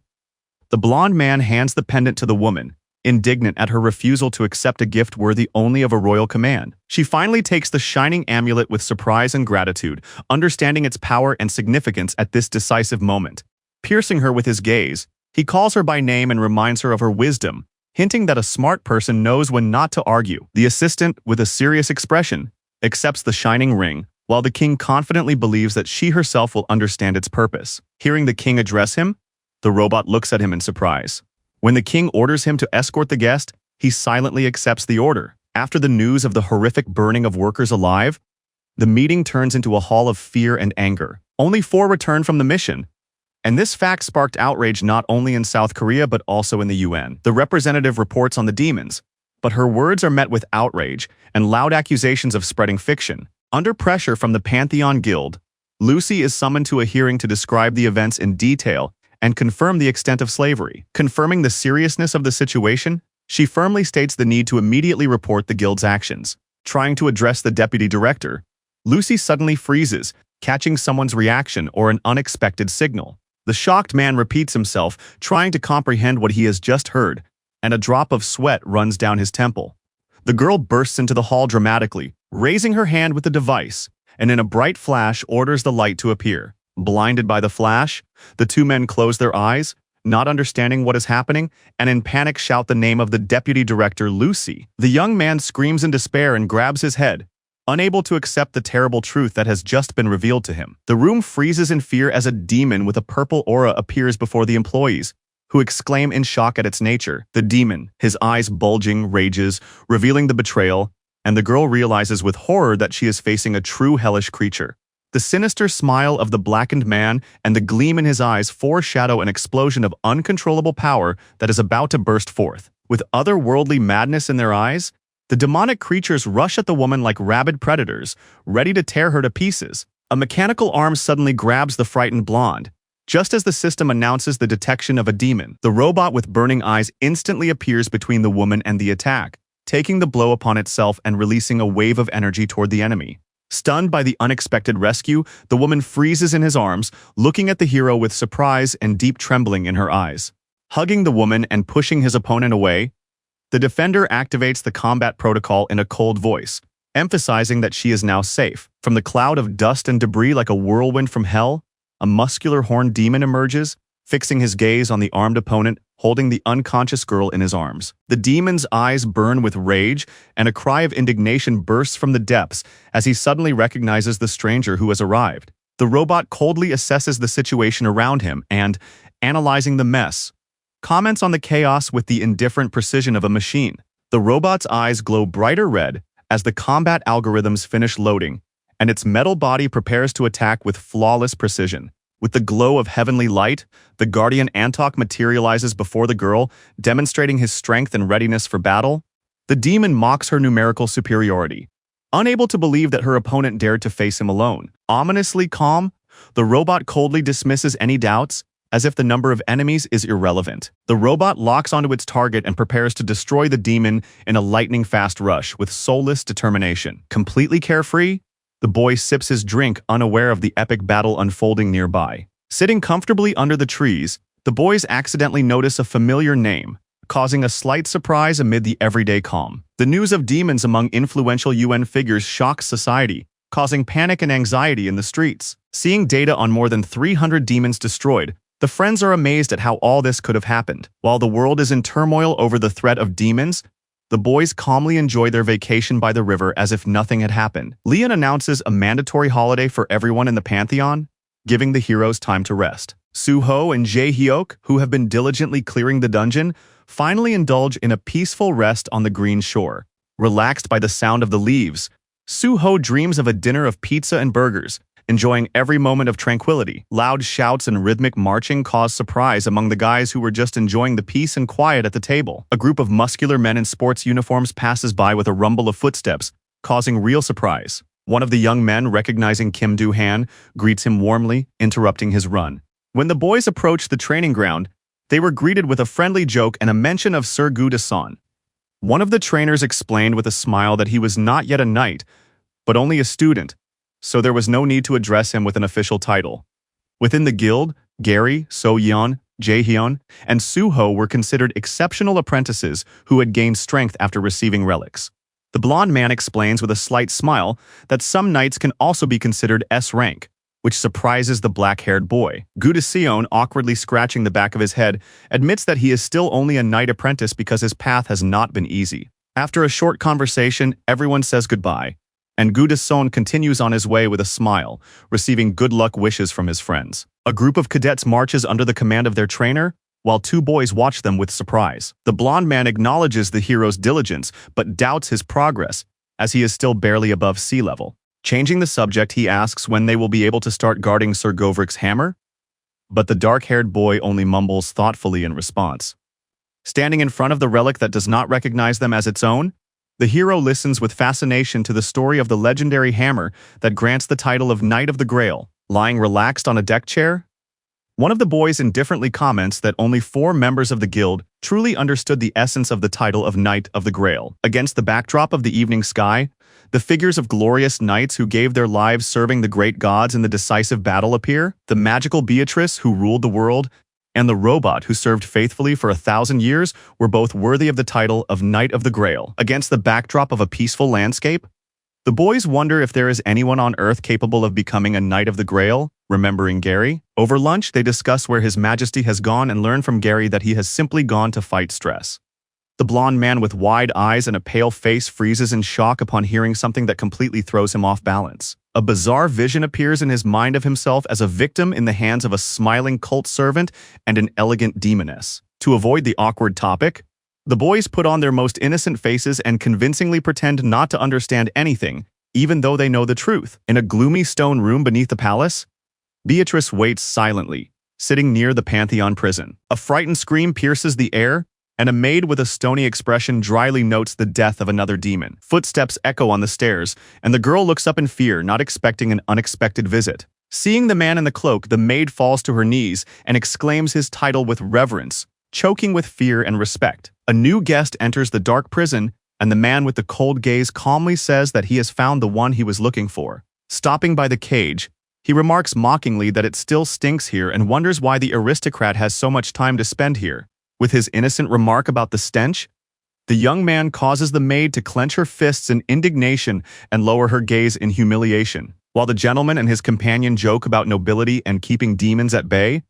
the blonde man hands the pendant to the woman, indignant at her refusal to accept a gift worthy only of a royal command. She finally takes the shining amulet with surprise and gratitude, understanding its power and significance at this decisive moment. Piercing her with his gaze, he calls her by name and reminds her of her wisdom, hinting that a smart person knows when not to argue. The assistant, with a serious expression, accepts the shining ring, while the king confidently believes that she herself will understand its purpose. Hearing the king address him, the robot looks at him in surprise. When the king orders him to escort the guest, he silently accepts the order. After the news of the horrific burning of workers alive, the meeting turns into a hall of fear and anger. Only 4 return from the mission, and this fact sparked outrage not only in South Korea but also in the UN. The representative reports on the demons, but her words are met with outrage and loud accusations of spreading fiction. Under pressure from the Pantheon Guild, Lucy is summoned to a hearing to describe the events in detail and confirm the extent of slavery. Confirming the seriousness of the situation, she firmly states the need to immediately report the guild's actions. Trying to address the deputy director, Lucy suddenly freezes, catching someone's reaction or an unexpected signal. The shocked man repeats himself, trying to comprehend what he has just heard, and a drop of sweat runs down his temple. The girl bursts into the hall dramatically, raising her hand with the device, and in a bright flash orders the light to appear. Blinded by the flash, the 2 men close their eyes, not understanding what is happening, and in panic shout the name of the deputy director, Lucy. The young man screams in despair and grabs his head, unable to accept the terrible truth that has just been revealed to him. The room freezes in fear as a demon with a purple aura appears before the employees, who exclaim in shock at its nature. The demon, his eyes bulging, rages, revealing the betrayal, and the girl realizes with horror that she is facing a true hellish creature. The sinister smile of the blackened man and the gleam in his eyes foreshadow an explosion of uncontrollable power that is about to burst forth. With otherworldly madness in their eyes, The demonic creatures rush at the woman like rabid predators, ready to tear her to pieces. A mechanical arm suddenly grabs the frightened blonde. Just as the system announces the detection of a demon, the robot with burning eyes instantly appears between the woman and the attack, taking the blow upon itself and releasing a wave of energy toward the enemy. Stunned by the unexpected rescue, the woman freezes in his arms, looking at the hero with surprise and deep trembling in her eyes. Hugging the woman and pushing his opponent away, the defender activates the combat protocol in a cold voice, emphasizing that she is now safe. From the cloud of dust and debris like a whirlwind from hell, a muscular horned demon emerges, fixing his gaze on the armed opponent, holding the unconscious girl in his arms. The demon's eyes burn with rage, and a cry of indignation bursts from the depths as he suddenly recognizes the stranger who has arrived. The robot coldly assesses the situation around him and, analyzing the mess, comments on the chaos with the indifferent precision of a machine. The robot's eyes glow brighter red as the combat algorithms finish loading, and its metal body prepares to attack with flawless precision. With the glow of heavenly light, the guardian Antok materializes before the girl, demonstrating his strength and readiness for battle. The demon mocks her numerical superiority. Unable to believe that her opponent dared to face him alone. Ominously calm, the robot coldly dismisses any doubts, as if the number of enemies is irrelevant. The robot locks onto its target and prepares to destroy the demon in a lightning-fast rush with soulless determination. Completely carefree, the boy sips his drink, unaware of the epic battle unfolding nearby. Sitting comfortably under the trees, the boys accidentally notice a familiar name, causing a slight surprise amid the everyday calm. The news of demons among influential UN figures shocks society, causing panic and anxiety in the streets. Seeing data on more than 300 demons destroyed, the friends are amazed at how all this could have happened. While the world is in turmoil over the threat of demons, the boys calmly enjoy their vacation by the river as if nothing had happened. Leon announces a mandatory holiday for everyone in the Pantheon, giving the heroes time to rest. Suho and Jae-hyuk, who have been diligently clearing the dungeon, finally indulge in a peaceful rest on the green shore. Relaxed by the sound of the leaves, Suho dreams of a dinner of pizza and burgers, enjoying every moment of tranquility. Loud shouts and rhythmic marching cause surprise among the guys who were just enjoying the peace and quiet at the table. A group of muscular men in sports uniforms passes by with a rumble of footsteps, causing real surprise. One of the young men, recognizing Kim Do-han, greets him warmly, interrupting his run. When the boys approached the training ground, they were greeted with a friendly joke and a mention of Sir Gu-de-san. One of the trainers explained with a smile that he was not yet a knight, but only a student, so there was no need to address him with an official title. Within the guild, Gary, So-yeon, Jae-hyun, and Suho were considered exceptional apprentices who had gained strength after receiving relics. The blonde man explains with a slight smile that some knights can also be considered S-rank, which surprises the black-haired boy. Gu-de-seon, awkwardly scratching the back of his head, admits that he is still only a knight apprentice because his path has not been easy. After a short conversation, everyone says goodbye, and Gu-de-seon continues on his way with a smile, receiving good luck wishes from his friends. A group of cadets marches under the command of their trainer, while two boys watch them with surprise. The blonde man acknowledges the hero's diligence, but doubts his progress, as he is still barely above sea level. Changing the subject, he asks when they will be able to start guarding Sir Govrick's hammer, but the dark-haired boy only mumbles thoughtfully in response. Standing in front of the relic that does not recognize them as its own, the hero listens with fascination to the story of the legendary hammer that grants the title of Knight of the Grail. Lying relaxed on a deck chair, one of the boys indifferently comments that only 4 members of the guild truly understood the essence of the title of Knight of the Grail. Against the backdrop of the evening sky, the figures of glorious knights who gave their lives serving the great gods in the decisive battle appear. The magical Beatrice, who ruled the world, and the robot who served faithfully for 1,000 years were both worthy of the title of Knight of the Grail. Against the backdrop of a peaceful landscape, the boys wonder if there is anyone on Earth capable of becoming a Knight of the Grail, remembering Gary. Over lunch, they discuss where His Majesty has gone and learn from Gary that he has simply gone to fight stress. The blonde man with wide eyes and a pale face freezes in shock upon hearing something that completely throws him off balance. A bizarre vision appears in his mind of himself as a victim in the hands of a smiling cult servant and an elegant demoness. To avoid the awkward topic, the boys put on their most innocent faces and convincingly pretend not to understand anything, even though they know the truth. In a gloomy stone room beneath the palace, Beatrice waits silently, sitting near the Pantheon prison. A frightened scream pierces the air, and a maid with a stony expression dryly notes the death of another demon. Footsteps echo on the stairs, and the girl looks up in fear, not expecting an unexpected visit. Seeing the man in the cloak, the maid falls to her knees and exclaims his title with reverence, choking with fear and respect. A new guest enters the dark prison, and the man with the cold gaze calmly says that he has found the one he was looking for. Stopping by the cage, he remarks mockingly that it still stinks here and wonders why the aristocrat has so much time to spend here. With his innocent remark about the stench, the young man causes the maid to clench her fists in indignation and lower her gaze in humiliation. While the gentleman and his companion joke about nobility and keeping demons at bay,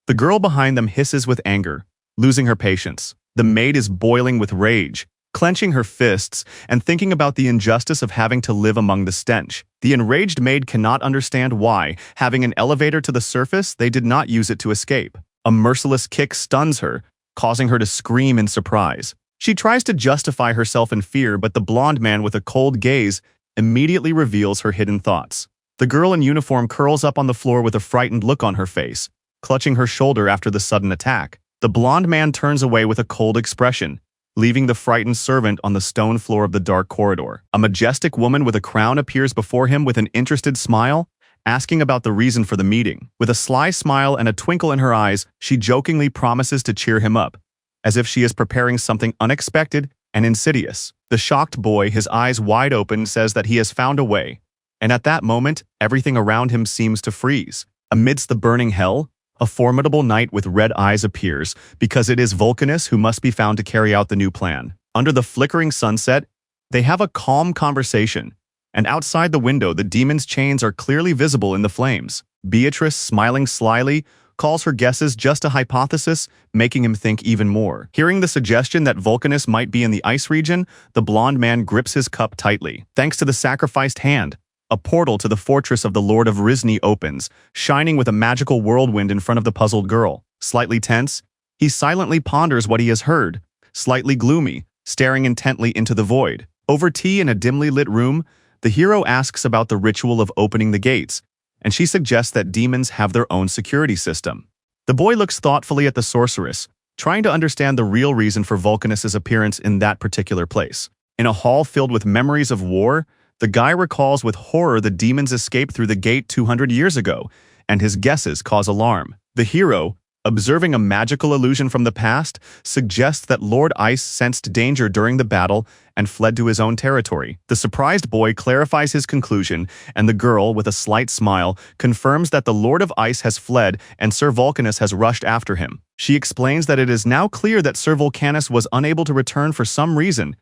the girl behind them hisses with anger, losing her patience. The maid is boiling with rage, clenching her fists and thinking about the injustice of having to live among the stench. The enraged maid cannot understand why, having an elevator to the surface, they did not use it to escape. A merciless kick stuns her, causing her to scream in surprise. She tries to justify herself in fear, but the blonde man with a cold gaze immediately reveals her hidden thoughts. The girl in uniform curls up on the floor with a frightened look on her face, clutching her shoulder after the sudden attack. The blonde man turns away with a cold expression, leaving the frightened servant on the stone floor of the dark corridor. A majestic woman with a crown appears before him with an interested smile, asking about the reason for the meeting. With a sly smile and a twinkle in her eyes, she jokingly promises to cheer him up, as if she is preparing something unexpected and insidious. The shocked boy, his eyes wide open, says that he has found a way, and at that moment, everything around him seems to freeze. Amidst the burning hell, a formidable knight with red eyes appears, because it is Vulcanus who must be found to carry out the new plan. Under the flickering sunset, they have a calm conversation, and outside the window, the demon's chains are clearly visible in the flames. Beatrice, smiling slyly, calls her guesses just a hypothesis, making him think even more. Hearing the suggestion that Vulcanus might be in the ice region, the blonde man grips his cup tightly. Thanks to the sacrificed hand, a portal to the fortress of the Lord of Rizni opens, shining with a magical whirlwind in front of the puzzled girl. Slightly tense, he silently ponders what he has heard, slightly gloomy, staring intently into the void. Over tea in a dimly lit room, the hero asks about the ritual of opening the gates, and she suggests that demons have their own security system. The boy looks thoughtfully at the sorceress, trying to understand the real reason for Vulcanus's appearance in that particular place. In a hall filled with memories of war, the guy recalls with horror the demons escaped through the gate 200 years ago, and his guesses cause alarm. The hero, observing a magical illusion from the past, suggests that Lord Ice sensed danger during the battle and fled to his own territory. The surprised boy clarifies his conclusion, and the girl, with a slight smile, confirms that the Lord of Ice has fled and Sir Vulcanus has rushed after him. She explains that it is now clear that Sir Vulcanus was unable to return for some reason,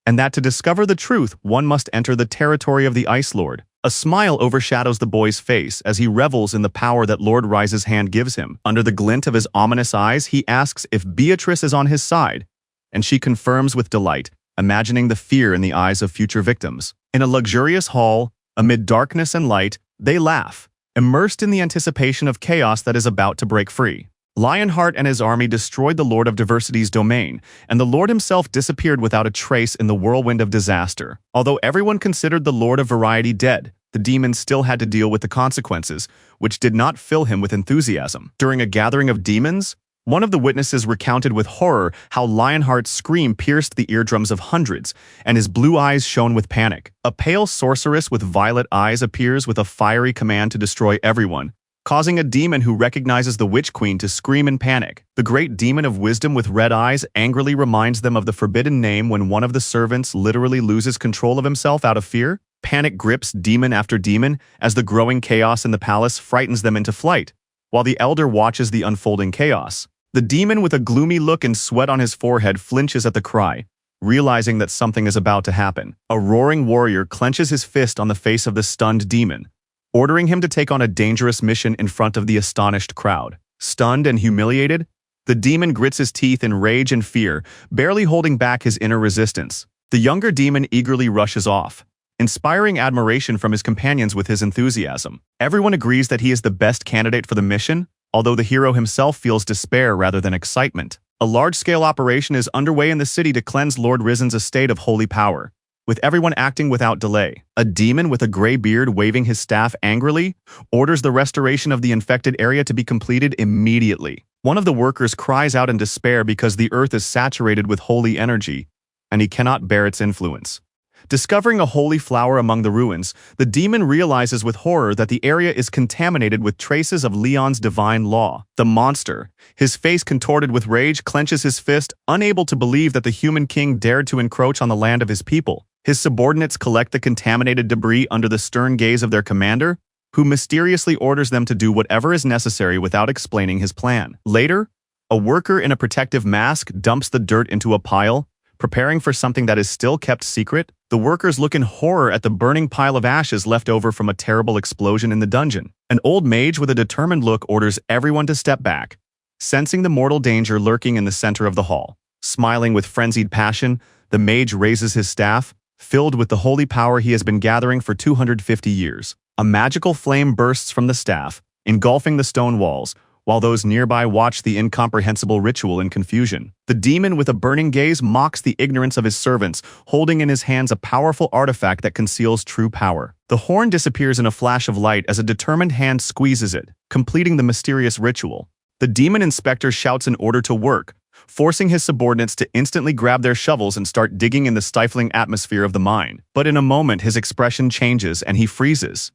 and that to discover the truth, one must enter the territory of the Ice Lord. A smile overshadows the boy's face as he revels in the power that Lord Rise's hand gives him. Under the glint of his ominous eyes, he asks if Beatrice is on his side, and she confirms with delight, imagining the fear in the eyes of future victims. In a luxurious hall, amid darkness and light, they laugh, immersed in the anticipation of chaos that is about to break free. Lionheart and his army destroyed the Lord of Diversity's domain, and the Lord himself disappeared without a trace in the whirlwind of disaster. Although everyone considered the Lord of Variety dead, the demon still had to deal with the consequences, which did not fill him with enthusiasm. During a gathering of demons, one of the witnesses recounted with horror how Lionheart's scream pierced the eardrums of hundreds, and his blue eyes shone with panic. A pale sorceress with violet eyes appears with a fiery command to destroy everyone, causing a demon who recognizes the Witch Queen to scream in panic. The great demon of wisdom with red eyes angrily reminds them of the forbidden name when one of the servants literally loses control of himself out of fear. Panic grips demon after demon as the growing chaos in the palace frightens them into flight, while the elder watches the unfolding chaos. The demon with a gloomy look and sweat on his forehead flinches at the cry, realizing that something is about to happen. A roaring warrior clenches his fist on the face of the stunned demon, ordering him to take on a dangerous mission in front of the astonished crowd. Stunned and humiliated, the demon grits his teeth in rage and fear, barely holding back his inner resistance. The younger demon eagerly rushes off, inspiring admiration from his companions with his enthusiasm. Everyone agrees that he is the best candidate for the mission, although the hero himself feels despair rather than excitement. A large-scale operation is underway in the city to cleanse Lord Risen's estate of holy power, with everyone acting without delay. A demon with a gray beard waving his staff angrily orders the restoration of the infected area to be completed immediately. One of the workers cries out in despair because the earth is saturated with holy energy, and he cannot bear its influence. Discovering a holy flower among the ruins, the demon realizes with horror that the area is contaminated with traces of Leon's divine law. The monster, his face contorted with rage, clenches his fist, unable to believe that the human king dared to encroach on the land of his people. His subordinates collect the contaminated debris under the stern gaze of their commander, who mysteriously orders them to do whatever is necessary without explaining his plan. Later, a worker in a protective mask dumps the dirt into a pile, preparing for something that is still kept secret. The workers look in horror at the burning pile of ashes left over from a terrible explosion in the dungeon. An old mage with a determined look orders everyone to step back, sensing the mortal danger lurking in the center of the hall. Smiling with frenzied passion, the mage raises his staff, filled with the holy power he has been gathering for 250 years. A magical flame bursts from the staff, engulfing the stone walls, while those nearby watch the incomprehensible ritual in confusion. The demon with a burning gaze mocks the ignorance of his servants, holding in his hands a powerful artifact that conceals true power. The horn disappears in a flash of light as a determined hand squeezes it, completing the mysterious ritual. The demon inspector shouts an order to work, forcing his subordinates to instantly grab their shovels and start digging in the stifling atmosphere of the mine. But in a moment, his expression changes and he freezes,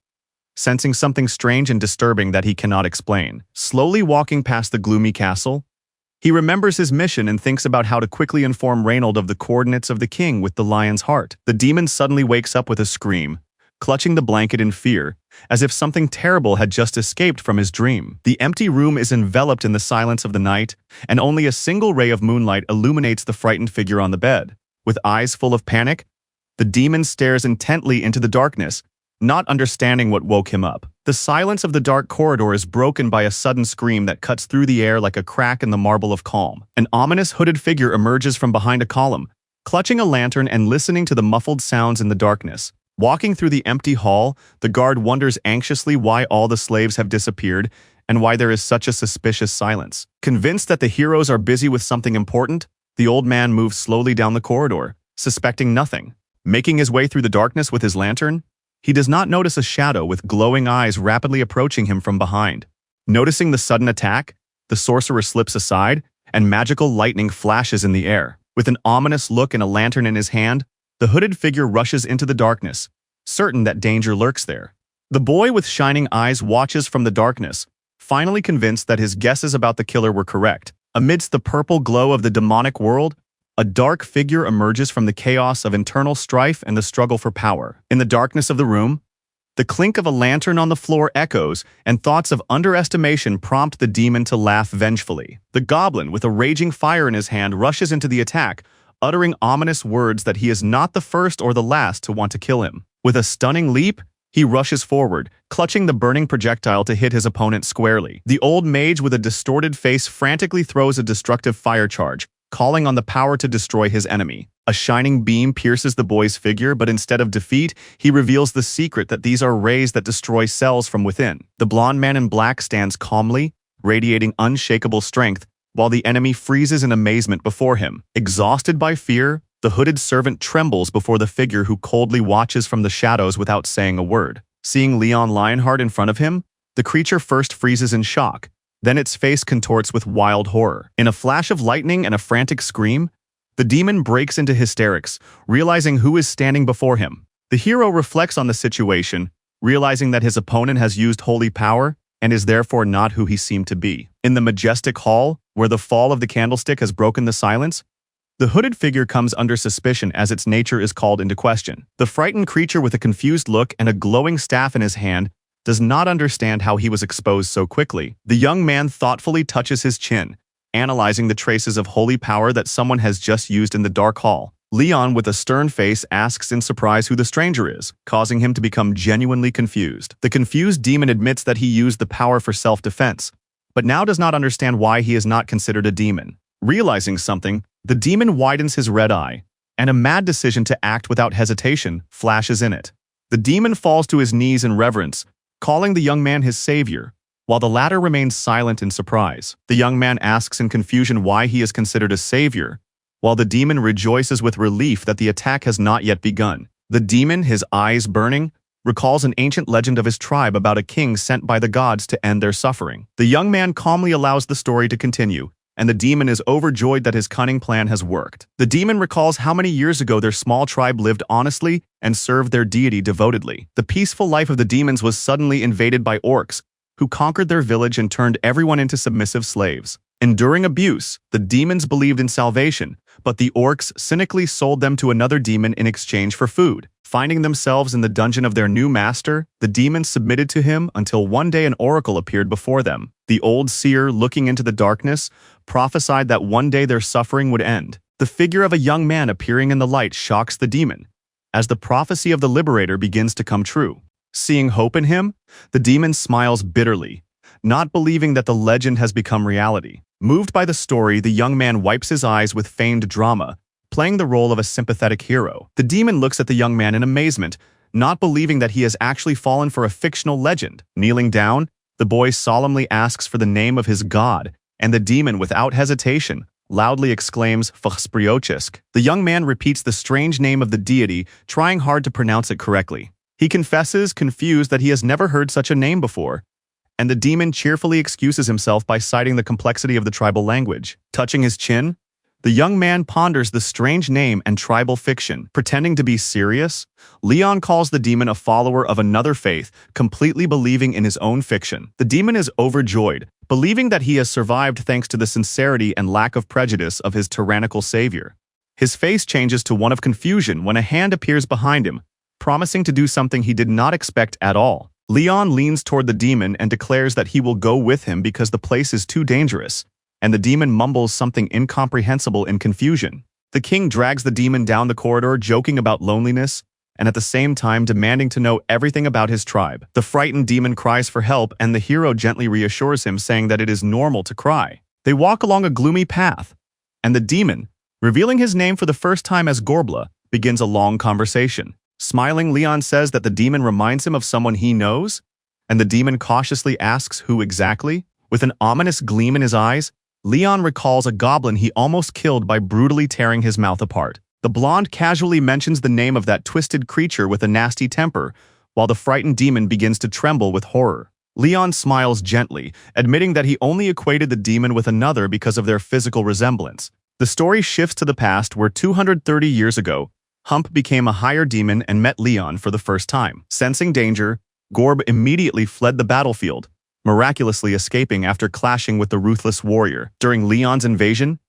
sensing something strange and disturbing that he cannot explain. Slowly walking past the gloomy castle, he remembers his mission and thinks about how to quickly inform Reynold of the coordinates of the king with the lion's heart. The demon suddenly wakes up with a scream, clutching the blanket in fear, as if something terrible had just escaped from his dream. The empty room is enveloped in the silence of the night, and only a single ray of moonlight illuminates the frightened figure on the bed. With eyes full of panic, the demon stares intently into the darkness, not understanding what woke him up. The silence of the dark corridor is broken by a sudden scream that cuts through the air like a crack in the marble of calm. An ominous hooded figure emerges from behind a column, clutching a lantern and listening to the muffled sounds in the darkness. Walking through the empty hall, the guard wonders anxiously why all the slaves have disappeared and why there is such a suspicious silence. Convinced that the heroes are busy with something important, the old man moves slowly down the corridor, suspecting nothing. Making his way through the darkness with his lantern, he does not notice a shadow with glowing eyes rapidly approaching him from behind. Noticing the sudden attack, the sorcerer slips aside, and magical lightning flashes in the air. With an ominous look and a lantern in his hand, the hooded figure rushes into the darkness, certain that danger lurks there. The boy with shining eyes watches from the darkness, finally convinced that his guesses about the killer were correct. Amidst the purple glow of the demonic world, a dark figure emerges from the chaos of internal strife and the struggle for power. In the darkness of the room, the clink of a lantern on the floor echoes, and thoughts of underestimation prompt the demon to laugh vengefully. The goblin, with a raging fire in his hand, rushes into the attack, uttering ominous words that he is not the first or the last to want to kill him. With a stunning leap, he rushes forward, clutching the burning projectile to hit his opponent squarely. The old mage with a distorted face frantically throws a destructive fire charge, calling on the power to destroy his enemy. A shining beam pierces the boy's figure, but instead of defeat, he reveals the secret that these are rays that destroy cells from within. The blonde man in black stands calmly, radiating unshakable strength, while the enemy freezes in amazement before him. Exhausted by fear, the hooded servant trembles before the figure who coldly watches from the shadows without saying a word. Seeing Leon Lionheart in front of him, the creature first freezes in shock, then its face contorts with wild horror. In a flash of lightning and a frantic scream, the demon breaks into hysterics, realizing who is standing before him. The hero reflects on the situation, realizing that his opponent has used holy power and is therefore not who he seemed to be. In the majestic hall, where the fall of the candlestick has broken the silence, the hooded figure comes under suspicion as its nature is called into question. The frightened creature with a confused look and a glowing staff in his hand does not understand how he was exposed so quickly. The young man thoughtfully touches his chin, analyzing the traces of holy power that someone has just used in the dark hall. Leon, with a stern face, asks in surprise who the stranger is, causing him to become genuinely confused. The confused demon admits that he used the power for self-defense, but now does not understand why he is not considered a demon. Realizing something, the demon widens his red eye, and a mad decision to act without hesitation flashes in it. The demon falls to his knees in reverence, calling the young man his savior, while the latter remains silent in surprise. The young man asks in confusion why he is considered a savior, while the demon rejoices with relief that the attack has not yet begun. The demon, his eyes burning, recalls an ancient legend of his tribe about a king sent by the gods to end their suffering. The young man calmly allows the story to continue, and the demon is overjoyed that his cunning plan has worked. The demon recalls how many years ago their small tribe lived honestly and served their deity devotedly. The peaceful life of the demons was suddenly invaded by orcs, who conquered their village and turned everyone into submissive slaves. Enduring abuse, the demons believed in salvation, but the orcs cynically sold them to another demon in exchange for food. Finding themselves in the dungeon of their new master, the demons submitted to him until one day an oracle appeared before them. The old seer, looking into the darkness, prophesied that one day their suffering would end. The figure of a young man appearing in the light shocks the demon, as the prophecy of the liberator begins to come true. Seeing hope in him, the demon smiles bitterly, not believing that the legend has become reality. Moved by the story, the young man wipes his eyes with feigned drama, playing the role of a sympathetic hero. The demon looks at the young man in amazement, not believing that he has actually fallen for a fictional legend. Kneeling down, the boy solemnly asks for the name of his god, and the demon, without hesitation, loudly exclaims, "Fachspriochisk." The young man repeats the strange name of the deity, trying hard to pronounce it correctly. He confesses, confused, that he has never heard such a name before, and the demon cheerfully excuses himself by citing the complexity of the tribal language. Touching his chin, the young man ponders the strange name and tribal fiction. Pretending to be serious, Leon calls the demon a follower of another faith, completely believing in his own fiction. The demon is overjoyed, believing that he has survived thanks to the sincerity and lack of prejudice of his tyrannical savior. His face changes to one of confusion when a hand appears behind him, promising to do something he did not expect at all. Leon leans toward the demon and declares that he will go with him because the place is too dangerous, and the demon mumbles something incomprehensible in confusion. The king drags the demon down the corridor, joking about loneliness, and at the same time demanding to know everything about his tribe. The frightened demon cries for help, and the hero gently reassures him, saying that it is normal to cry. They walk along a gloomy path, and the demon, revealing his name for the first time as Gorbla, begins a long conversation. Smiling, Leon says that the demon reminds him of someone he knows, and the demon cautiously asks who exactly. With an ominous gleam in his eyes, Leon recalls a goblin he almost killed by brutally tearing his mouth apart. The blonde casually mentions the name of that twisted creature with a nasty temper, while the frightened demon begins to tremble with horror. Leon smiles gently, admitting that he only equated the demon with another because of their physical resemblance. The story shifts to the past, where 230 years ago, Hump became a higher demon and met Leon for the first time. Sensing danger, Gorb immediately fled the battlefield, miraculously escaping after clashing with the ruthless warrior. During Leon's invasion,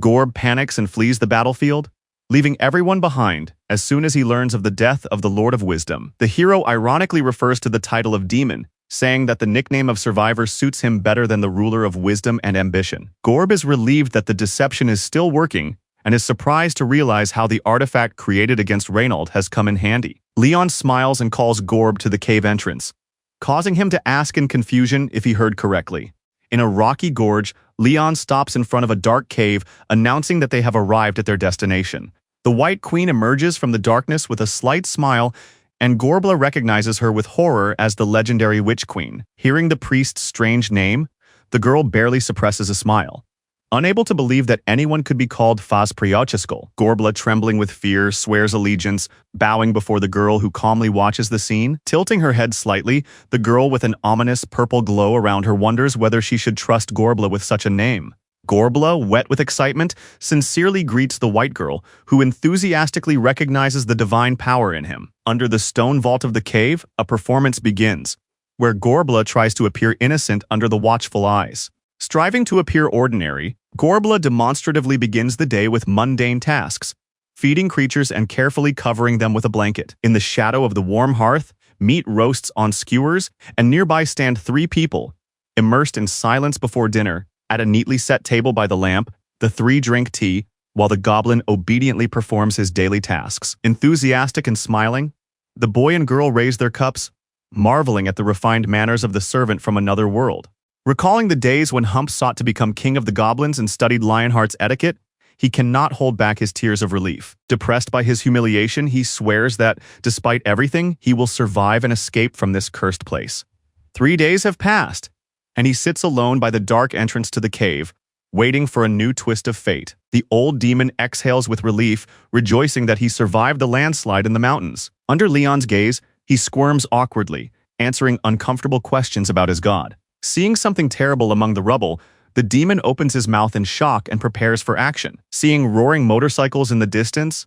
Gorb panics and flees the battlefield, leaving everyone behind as soon as he learns of the death of the Lord of Wisdom. The hero ironically refers to the title of demon, saying that the nickname of survivor suits him better than the ruler of wisdom and ambition. Gorb is relieved that the deception is still working and is surprised to realize how the artifact created against Reynold has come in handy. Leon smiles and calls Gorb to the cave entrance, causing him to ask in confusion if he heard correctly. In a rocky gorge, Leon stops in front of a dark cave, announcing that they have arrived at their destination. The White Queen emerges from the darkness with a slight smile, and Gorbla recognizes her with horror as the legendary Witch Queen. Hearing the priest's strange name, the girl barely suppresses a smile. Unable to believe that anyone could be called Fazpriochiskal, Gorbla, trembling with fear, swears allegiance, bowing before the girl who calmly watches the scene. Tilting her head slightly, the girl with an ominous purple glow around her wonders whether she should trust Gorbla with such a name. Gorbla, wet with excitement, sincerely greets the white girl, who enthusiastically recognizes the divine power in him. Under the stone vault of the cave, a performance begins, where Gorbla tries to appear innocent under the watchful eyes. Striving to appear ordinary, Gorbla demonstratively begins the day with mundane tasks, feeding creatures and carefully covering them with a blanket. In the shadow of the warm hearth, meat roasts on skewers, and nearby stand 3 people, immersed in silence before dinner. At a neatly set table by the lamp, the 3 drink tea, while the goblin obediently performs his daily tasks. Enthusiastic and smiling, the boy and girl raise their cups, marveling at the refined manners of the servant from another world. Recalling the days when Hump sought to become king of the goblins and studied Lionheart's etiquette, he cannot hold back his tears of relief. Depressed by his humiliation, he swears that, despite everything, he will survive and escape from this cursed place. 3 days have passed, and he sits alone by the dark entrance to the cave, waiting for a new twist of fate. The old demon exhales with relief, rejoicing that he survived the landslide in the mountains. Under Leon's gaze, he squirms awkwardly, answering uncomfortable questions about his god. Seeing something terrible among the rubble, the demon opens his mouth in shock and prepares for action. Seeing roaring motorcycles in the distance,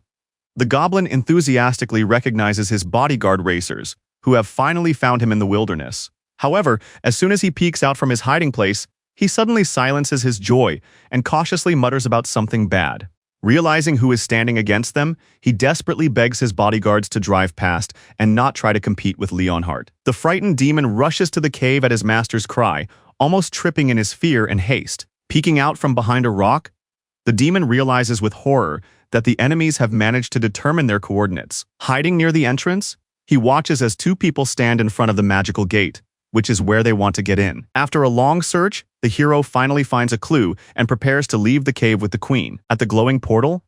the goblin enthusiastically recognizes his bodyguard racers, who have finally found him in the wilderness. However, as soon as he peeks out from his hiding place, he suddenly silences his joy and cautiously mutters about something bad. Realizing who is standing against them, he desperately begs his bodyguards to drive past and not try to compete with Leonhardt. The frightened demon rushes to the cave at his master's cry, almost tripping in his fear and haste. Peeking out from behind a rock, the demon realizes with horror that the enemies have managed to determine their coordinates. Hiding near the entrance, he watches as two people stand in front of the magical gate, which is where they want to get in. After a long search, the hero finally finds a clue and prepares to leave the cave with the queen. At the glowing portal,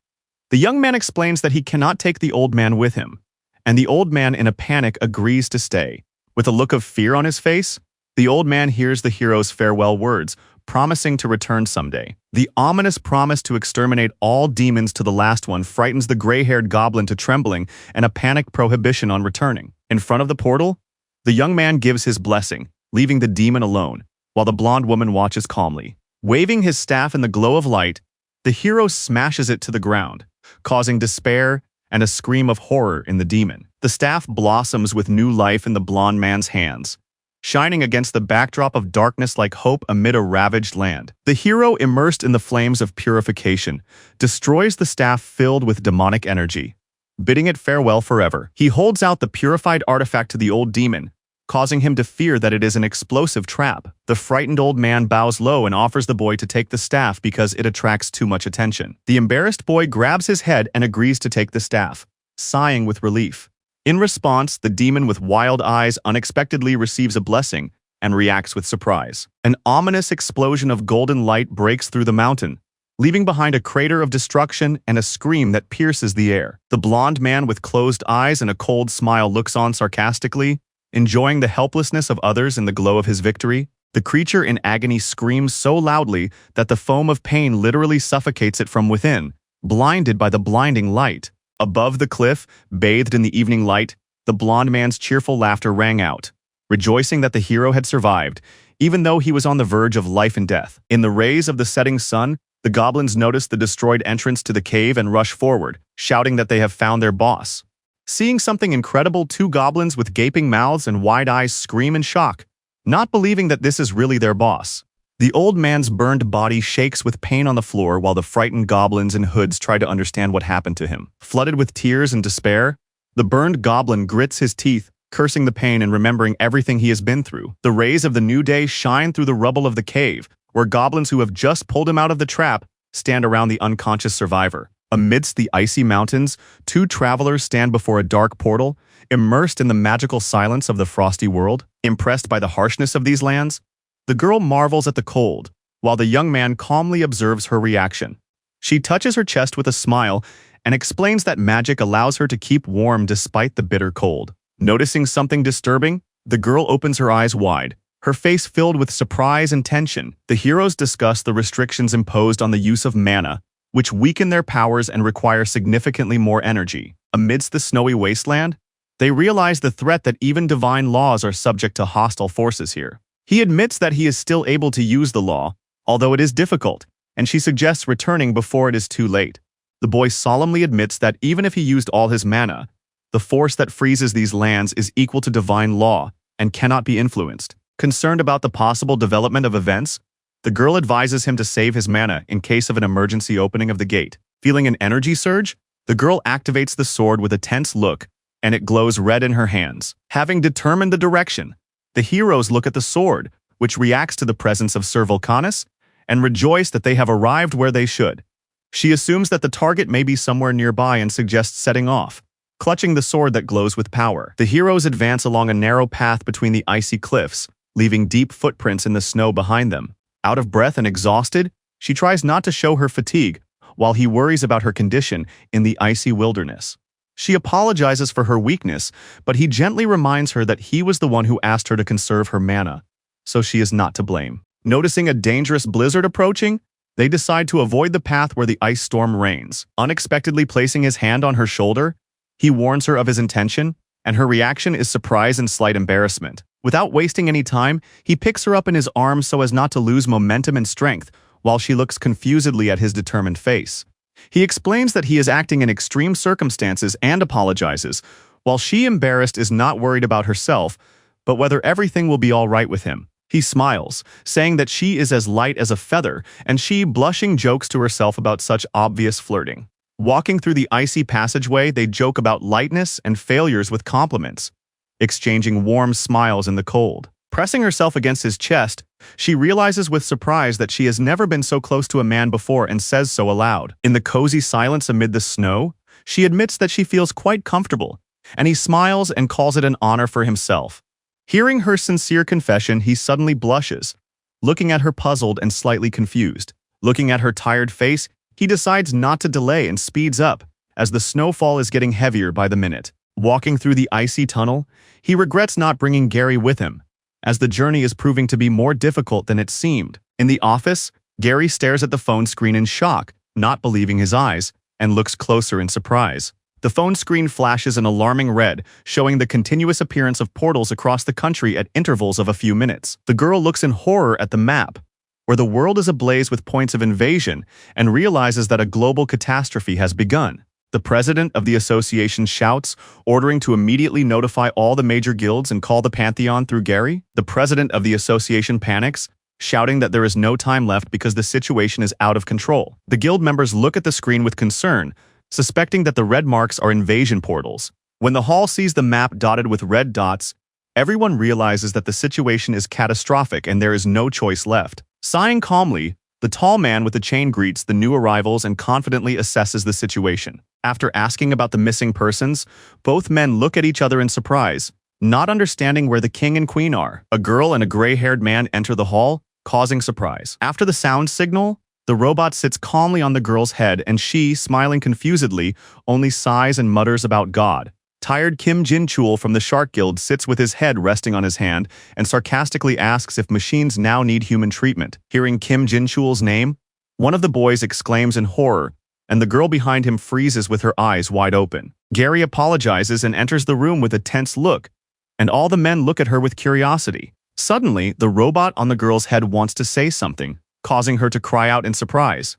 the young man explains that he cannot take the old man with him, and the old man in a panic agrees to stay. With a look of fear on his face, the old man hears the hero's farewell words, promising to return someday. The ominous promise to exterminate all demons to the last one frightens the gray-haired goblin to trembling and a panicked prohibition on returning. In front of the portal, the young man gives his blessing, leaving the demon alone, while the blonde woman watches calmly. Waving his staff in the glow of light, the hero smashes it to the ground, causing despair and a scream of horror in the demon. The staff blossoms with new life in the blonde man's hands, shining against the backdrop of darkness like hope amid a ravaged land. The hero, immersed in the flames of purification, destroys the staff filled with demonic energy, bidding it farewell forever. He holds out the purified artifact to the old demon, causing him to fear that it is an explosive trap. The frightened old man bows low and offers the boy to take the staff because it attracts too much attention. The embarrassed boy grabs his head and agrees to take the staff, sighing with relief. In response, the demon with wild eyes unexpectedly receives a blessing and reacts with surprise. An ominous explosion of golden light breaks through the mountain, leaving behind a crater of destruction and a scream that pierces the air. The blonde man with closed eyes and a cold smile looks on sarcastically, enjoying the helplessness of others in the glow of his victory. The creature in agony screams so loudly that the foam of pain literally suffocates it from within, blinded by the blinding light. Above the cliff, bathed in the evening light, the blonde man's cheerful laughter rang out, rejoicing that the hero had survived, even though he was on the verge of life and death. In the rays of the setting sun, the goblins notice the destroyed entrance to the cave and rush forward, shouting that they have found their boss. Seeing something incredible, two goblins with gaping mouths and wide eyes scream in shock, not believing that this is really their boss. The old man's burned body shakes with pain on the floor while the frightened goblins in hoods try to understand what happened to him. Flooded with tears and despair, the burned goblin grits his teeth, cursing the pain and remembering everything he has been through. The rays of the new day shine through the rubble of the cave, where goblins who have just pulled him out of the trap stand around the unconscious survivor. Amidst the icy mountains, two travelers stand before a dark portal, immersed in the magical silence of the frosty world. Impressed by the harshness of these lands, the girl marvels at the cold, while the young man calmly observes her reaction. She touches her chest with a smile and explains that magic allows her to keep warm despite the bitter cold. Noticing something disturbing, the girl opens her eyes wide, her face filled with surprise and tension. The heroes discuss the restrictions imposed on the use of mana, which weaken their powers and require significantly more energy. Amidst the snowy wasteland, they realize the threat that even divine laws are subject to hostile forces here. He admits that he is still able to use the law, although it is difficult, and she suggests returning before it is too late. The boy solemnly admits that even if he used all his mana, the force that freezes these lands is equal to divine law and cannot be influenced. Concerned about the possible development of events, the girl advises him to save his mana in case of an emergency opening of the gate. Feeling an energy surge, the girl activates the sword with a tense look, and it glows red in her hands. Having determined the direction, the heroes look at the sword, which reacts to the presence of Sir Vulcanus, and rejoice that they have arrived where they should. She assumes that the target may be somewhere nearby and suggests setting off, clutching the sword that glows with power. The heroes advance along a narrow path between the icy cliffs, leaving deep footprints in the snow behind them. Out of breath and exhausted, she tries not to show her fatigue, while he worries about her condition in the icy wilderness. She apologizes for her weakness, but he gently reminds her that he was the one who asked her to conserve her mana, so she is not to blame. Noticing a dangerous blizzard approaching, They decide to avoid the path where the ice storm reigns. Unexpectedly placing his hand on her shoulder, he warns her of his intention, and her reaction is surprise and slight embarrassment. Without wasting any time, he picks her up in his arms so as not to lose momentum and strength, while she looks confusedly at his determined face. He explains that he is acting in extreme circumstances and apologizes, while she, embarrassed, is not worried about herself, but whether everything will be all right with him. He smiles, saying that she is as light as a feather, and she, blushing, jokes to herself about such obvious flirting. Walking through the icy passageway, they joke about lightness and failures with compliments, exchanging warm smiles in the cold. Pressing herself against his chest, she realizes with surprise that she has never been so close to a man before and says so aloud. In the cozy silence amid the snow, she admits that she feels quite comfortable, and he smiles and calls it an honor for himself. Hearing her sincere confession, he suddenly blushes, looking at her puzzled and slightly confused. Looking at her tired face, he decides not to delay and speeds up, as the snowfall is getting heavier by the minute. Walking through the icy tunnel, he regrets not bringing Gary with him, as the journey is proving to be more difficult than it seemed. In the office, Gary stares at the phone screen in shock, not believing his eyes, and looks closer in surprise. The phone screen flashes an alarming red, showing the continuous appearance of portals across the country at intervals of a few minutes. The girl looks in horror at the map, where the world is ablaze with points of invasion, and realizes that a global catastrophe has begun. The president of the association shouts, ordering to immediately notify all the major guilds and call the Pantheon through Gary. The president of the association panics, shouting that there is no time left because the situation is out of control. The guild members look at the screen with concern, suspecting that the red marks are invasion portals. When the hall sees the map dotted with red dots, everyone realizes that the situation is catastrophic and there is no choice left. Sighing calmly, the tall man with the chain greets the new arrivals and confidently assesses the situation. After asking about the missing persons, both men look at each other in surprise, not understanding where the king and queen are. A girl and a gray-haired man enter the hall, causing surprise. After the sound signal, the robot sits calmly on the girl's head, and she, smiling confusedly, only sighs and mutters about God. Tired Kim Jin-chul from the Shark Guild sits with his head resting on his hand and sarcastically asks if machines now need human treatment. Hearing Kim Jin-chul's name, one of the boys exclaims in horror, and the girl behind him freezes with her eyes wide open. Gary apologizes and enters the room with a tense look, and all the men look at her with curiosity. Suddenly, the robot on the girl's head wants to say something, causing her to cry out in surprise.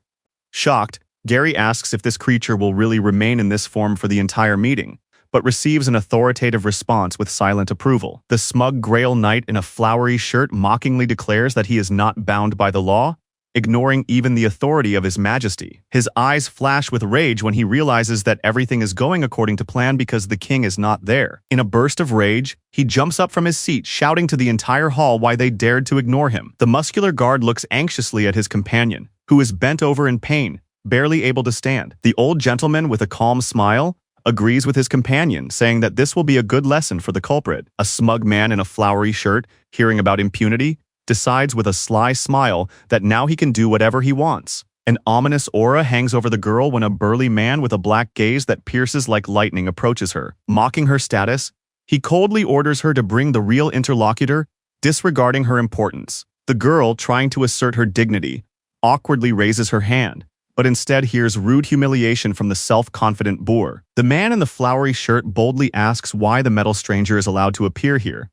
Shocked, Gary asks if this creature will really remain in this form for the entire meeting, but receives an authoritative response with silent approval. The smug Grail Knight in a flowery shirt mockingly declares that he is not bound by the law, ignoring even the authority of his majesty. His eyes flash with rage when he realizes that everything is going according to plan because the king is not there. In a burst of rage, he jumps up from his seat, shouting to the entire hall why they dared to ignore him. The muscular guard looks anxiously at his companion, who is bent over in pain, barely able to stand. The old gentleman, with a calm smile, agrees with his companion, saying that this will be a good lesson for the culprit. A smug man in a flowery shirt, hearing about impunity, decides with a sly smile that now he can do whatever he wants. An ominous aura hangs over the girl when a burly man with a black gaze that pierces like lightning approaches her. Mocking her status, he coldly orders her to bring the real interlocutor, disregarding her importance. The girl, trying to assert her dignity, awkwardly raises her hand, but instead hears rude humiliation from the self-confident boor. The man in the flowery shirt boldly asks why the metal stranger is allowed to appear here,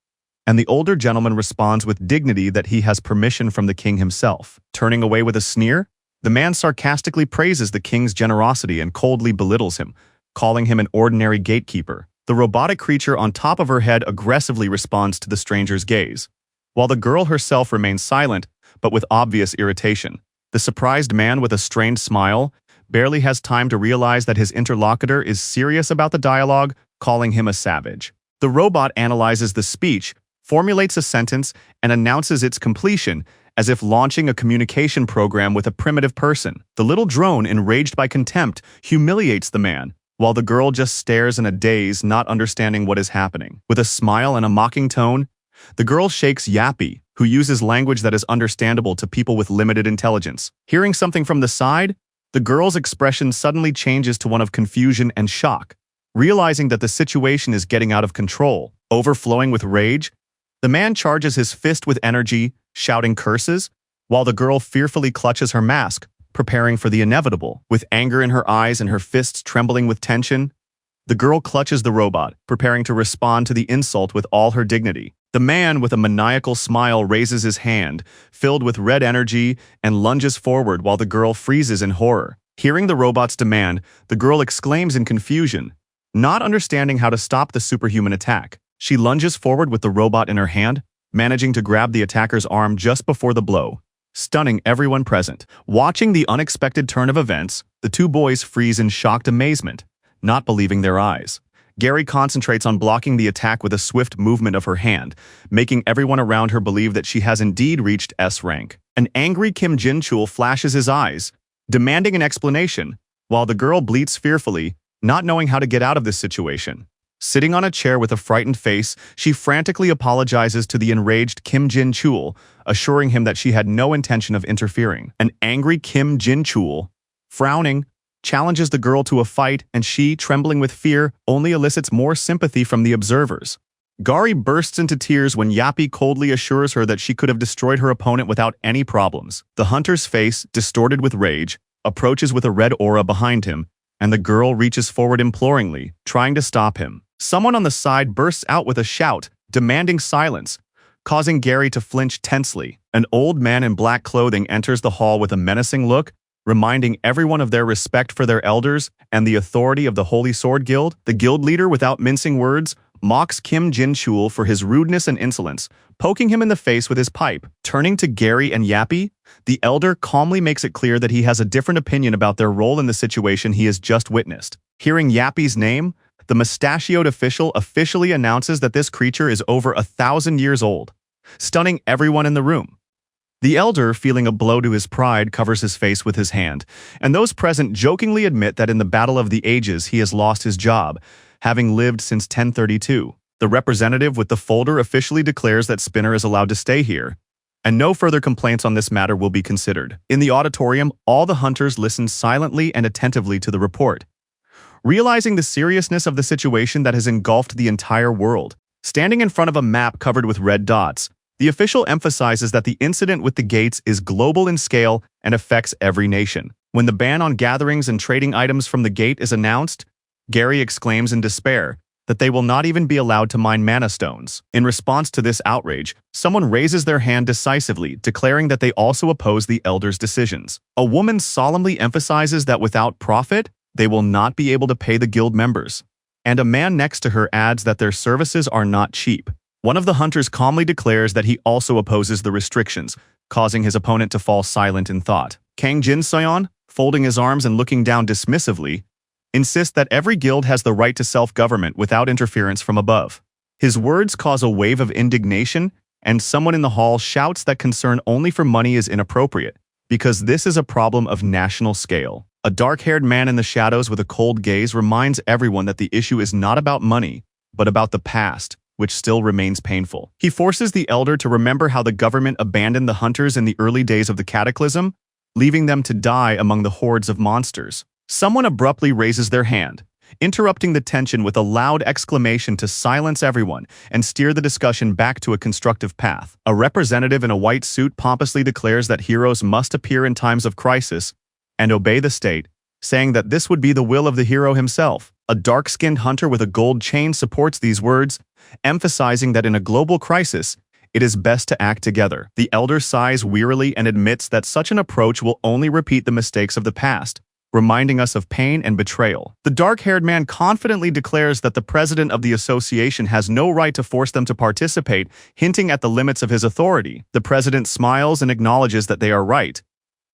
and the older gentleman responds with dignity that he has permission from the king himself. Turning away with a sneer, the man sarcastically praises the king's generosity and coldly belittles him, calling him an ordinary gatekeeper. The robotic creature on top of her head aggressively responds to the stranger's gaze, while the girl herself remains silent, but with obvious irritation. The surprised man with a strained smile barely has time to realize that his interlocutor is serious about the dialogue, calling him a savage. The robot analyzes the speech, formulates a sentence, and announces its completion, as if launching a communication program with a primitive person. The little drone, enraged by contempt, humiliates the man, while the girl just stares in a daze, not understanding what is happening. With a smile and a mocking tone, the girl shakes Yappy, who uses language that is understandable to people with limited intelligence. Hearing something from the side, the girl's expression suddenly changes to one of confusion and shock. Realizing that the situation is getting out of control, overflowing with rage, the man charges his fist with energy, shouting curses, while the girl fearfully clutches her mask, preparing for the inevitable. With anger in her eyes and her fists trembling with tension, the girl clutches the robot, preparing to respond to the insult with all her dignity. The man, with a maniacal smile, raises his hand, filled with red energy, and lunges forward while the girl freezes in horror. Hearing the robot's demand, the girl exclaims in confusion, not understanding how to stop the superhuman attack. She lunges forward with the robot in her hand, managing to grab the attacker's arm just before the blow, stunning everyone present. Watching the unexpected turn of events, the two boys freeze in shocked amazement, not believing their eyes. Gary concentrates on blocking the attack with a swift movement of her hand, making everyone around her believe that she has indeed reached S rank. An angry Kim Jin-chul flashes his eyes, demanding an explanation, while the girl bleats fearfully, not knowing how to get out of this situation. Sitting on a chair with a frightened face, she frantically apologizes to the enraged Kim Jin-chul, assuring him that she had no intention of interfering. An angry Kim Jin-chul, frowning, challenges the girl to a fight, and she, trembling with fear, only elicits more sympathy from the observers. Gari bursts into tears when Yappy coldly assures her that she could have destroyed her opponent without any problems. The hunter's face, distorted with rage, approaches with a red aura behind him, and the girl reaches forward imploringly, trying to stop him. Someone on the side bursts out with a shout, demanding silence, causing Gary to flinch tensely. An old man in black clothing enters the hall with a menacing look, reminding everyone of their respect for their elders and the authority of the Holy Sword Guild. The guild leader, without mincing words, mocks Kim Jin-chul for his rudeness and insolence, poking him in the face with his pipe. Turning to Gary and Yappy, the elder calmly makes it clear that he has a different opinion about their role in the situation he has just witnessed. Hearing Yappy's name, the mustachioed official officially announces that this creature is over 1,000 years old, stunning everyone in the room. The elder, feeling a blow to his pride, covers his face with his hand, and those present jokingly admit that in the Battle of the Ages he has lost his job, having lived since 1032. The representative with the folder officially declares that Spinner is allowed to stay here, and no further complaints on this matter will be considered. In the auditorium, all the hunters listen silently and attentively to the report, realizing the seriousness of the situation that has engulfed the entire world. Standing in front of a map covered with red dots, the official emphasizes that the incident with the gates is global in scale and affects every nation. When the ban on gatherings and trading items from the gate is announced, Gary exclaims in despair that they will not even be allowed to mine mana stones. In response to this outrage, someone raises their hand decisively, declaring that they also oppose the elder's decisions. A woman solemnly emphasizes that without profit, they will not be able to pay the guild members. And a man next to her adds that their services are not cheap. One of the hunters calmly declares that he also opposes the restrictions, causing his opponent to fall silent in thought. Kang Jin-seon, folding his arms and looking down dismissively, insists that every guild has the right to self-government without interference from above. His words cause a wave of indignation, and someone in the hall shouts that concern only for money is inappropriate, because this is a problem of national scale. A dark-haired man in the shadows with a cold gaze reminds everyone that the issue is not about money, but about the past, which still remains painful. He forces the elder to remember how the government abandoned the hunters in the early days of the cataclysm, leaving them to die among the hordes of monsters. Someone abruptly raises their hand, interrupting the tension with a loud exclamation to silence everyone and steer the discussion back to a constructive path. A representative in a white suit pompously declares that heroes must appear in times of crisis and obey the state, saying that this would be the will of the hero himself. A dark-skinned hunter with a gold chain supports these words, emphasizing that in a global crisis, it is best to act together. The elder sighs wearily and admits that such an approach will only repeat the mistakes of the past, reminding us of pain and betrayal. The dark-haired man confidently declares that the president of the association has no right to force them to participate, hinting at the limits of his authority. The president smiles and acknowledges that they are right,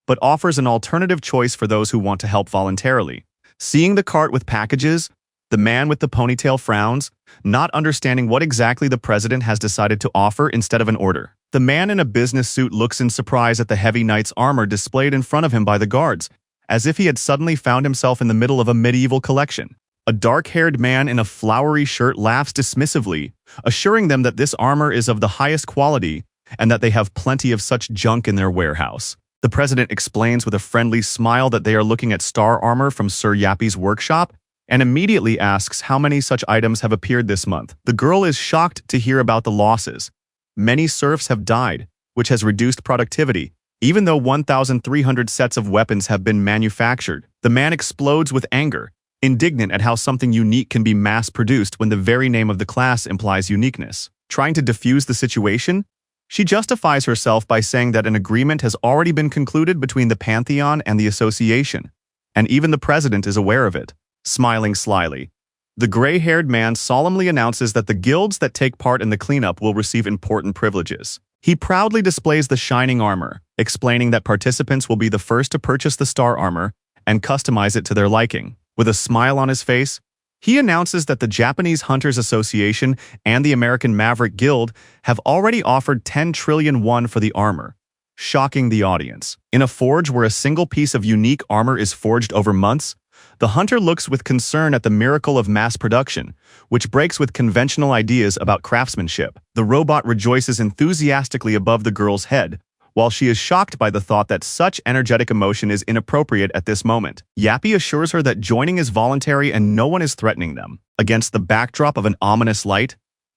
but offers an alternative choice for those who want to help voluntarily. Seeing the cart with packages, the man with the ponytail frowns, not understanding what exactly the president has decided to offer instead of an order. The man in a business suit looks in surprise at the heavy knight's armor displayed in front of him by the guards, as if he had suddenly found himself in the middle of a medieval collection. A dark-haired man in a flowery shirt laughs dismissively, assuring them that this armor is of the highest quality and that they have plenty of such junk in their warehouse. The president explains with a friendly smile that they are looking at star armor from Sir Yappy's workshop and immediately asks how many such items have appeared this month. The girl is shocked to hear about the losses. Many serfs have died, which has reduced productivity, Even though 1,300 sets of weapons have been manufactured, the man explodes with anger, indignant at how something unique can be mass-produced when the very name of the class implies uniqueness. Trying to defuse the situation, she justifies herself by saying that an agreement has already been concluded between the Pantheon and the Association, and even the president is aware of it. Smiling slyly, the gray-haired man solemnly announces that the guilds that take part in the cleanup will receive important privileges. He proudly displays the shining armor, explaining that participants will be the first to purchase the star armor and customize it to their liking. With a smile on his face, he announces that the Japanese Hunters Association and the American Maverick Guild have already offered 10 trillion won for the armor, shocking the audience. In a forge where a single piece of unique armor is forged over months, the hunter looks with concern at the miracle of mass production, which breaks with conventional ideas about craftsmanship. The robot rejoices enthusiastically above the girl's head, while she is shocked by the thought that such energetic emotion is inappropriate at this moment. Yappy assures her that joining is voluntary and no one is threatening them. Against the backdrop of an ominous light,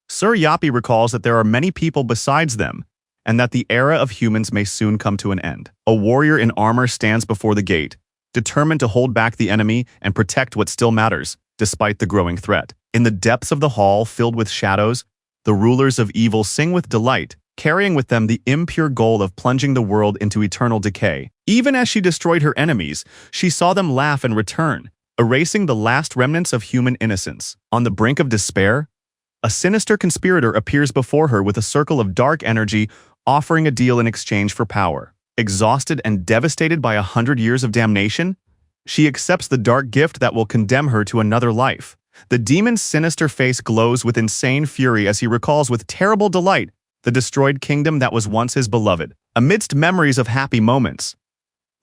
Sir Yappy recalls that there are many people besides them, and that the era of humans may soon come to an end. A warrior in armor stands before the gate, determined to hold back the enemy and protect what still matters, despite the growing threat. In the depths of the hall filled with shadows, the rulers of evil sing with delight, carrying with them the impure goal of plunging the world into eternal decay. Even as she destroyed her enemies, she saw them laugh and return, erasing the last remnants of human innocence. On the brink of despair, a sinister conspirator appears before her with a circle of dark energy, offering a deal in exchange for power. Exhausted and devastated by 100 years of damnation, she accepts the dark gift that will condemn her to another life. The demon's sinister face glows with insane fury as he recalls with terrible delight the destroyed kingdom that was once his beloved. Amidst memories of happy moments,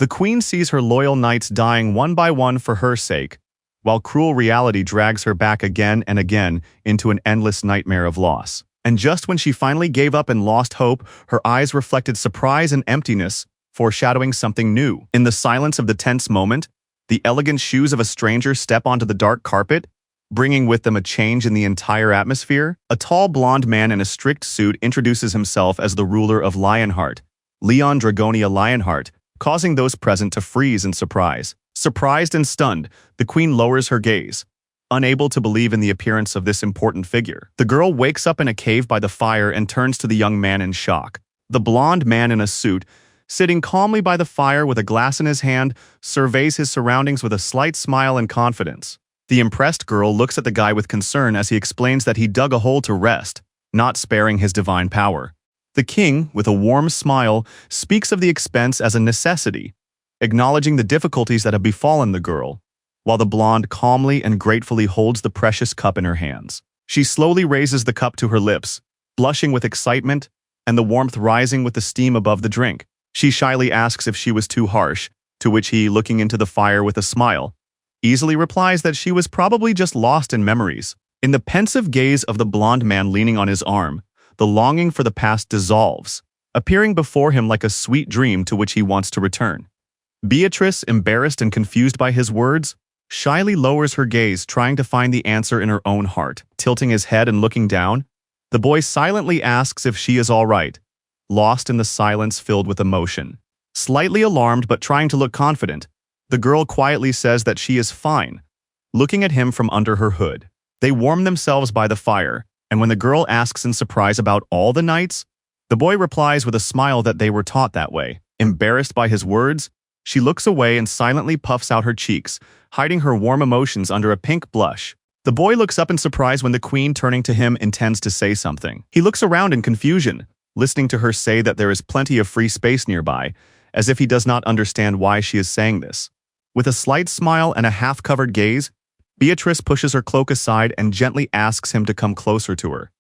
the queen sees her loyal knights dying one by one for her sake, while cruel reality drags her back again and again into an endless nightmare of loss. And just when she finally gave up and lost hope, her eyes reflected surprise and emptiness, foreshadowing something new. In the silence of the tense moment, the elegant shoes of a stranger step onto the dark carpet, bringing with them a change in the entire atmosphere. A tall blonde man in a strict suit introduces himself as the ruler of Lionheart, Leon Dragonia Lionheart, causing those present to freeze in surprise. Surprised and stunned, the queen lowers her gaze, unable to believe in the appearance of this important figure. The girl wakes up in a cave by the fire and turns to the young man in shock. The blonde man in a suit, sitting calmly by the fire with a glass in his hand, surveys his surroundings with a slight smile and confidence. The impressed girl looks at the guy with concern as he explains that he dug a hole to rest, not sparing his divine power. The king, with a warm smile, speaks of the expense as a necessity, acknowledging the difficulties that have befallen the girl, while the blonde calmly and gratefully holds the precious cup in her hands. She slowly raises the cup to her lips, blushing with excitement and the warmth rising with the steam above the drink. She shyly asks if she was too harsh, to which he, looking into the fire with a smile, easily replies that she was probably just lost in memories. In the pensive gaze of the blonde man leaning on his arm, the longing for the past dissolves, appearing before him like a sweet dream to which he wants to return. Beatrice, embarrassed and confused by his words, shyly lowers her gaze, trying to find the answer in her own heart. Tilting his head and looking down, the boy silently asks if she is all right, lost in the silence filled with emotion. Slightly alarmed but trying to look confident, the girl quietly says that she is fine, looking at him from under her hood. They warm themselves by the fire, and when the girl asks in surprise about all the knights, the boy replies with a smile that they were taught that way. Embarrassed by his words, she looks away and silently puffs out her cheeks, hiding her warm emotions under a pink blush. The boy looks up in surprise when the queen, turning to him, intends to say something. He looks around in confusion, listening to her say that there is plenty of free space nearby, as if he does not understand why she is saying this. With a slight smile and a half-covered gaze, Beatrice pushes her cloak aside and gently asks him to come closer to her.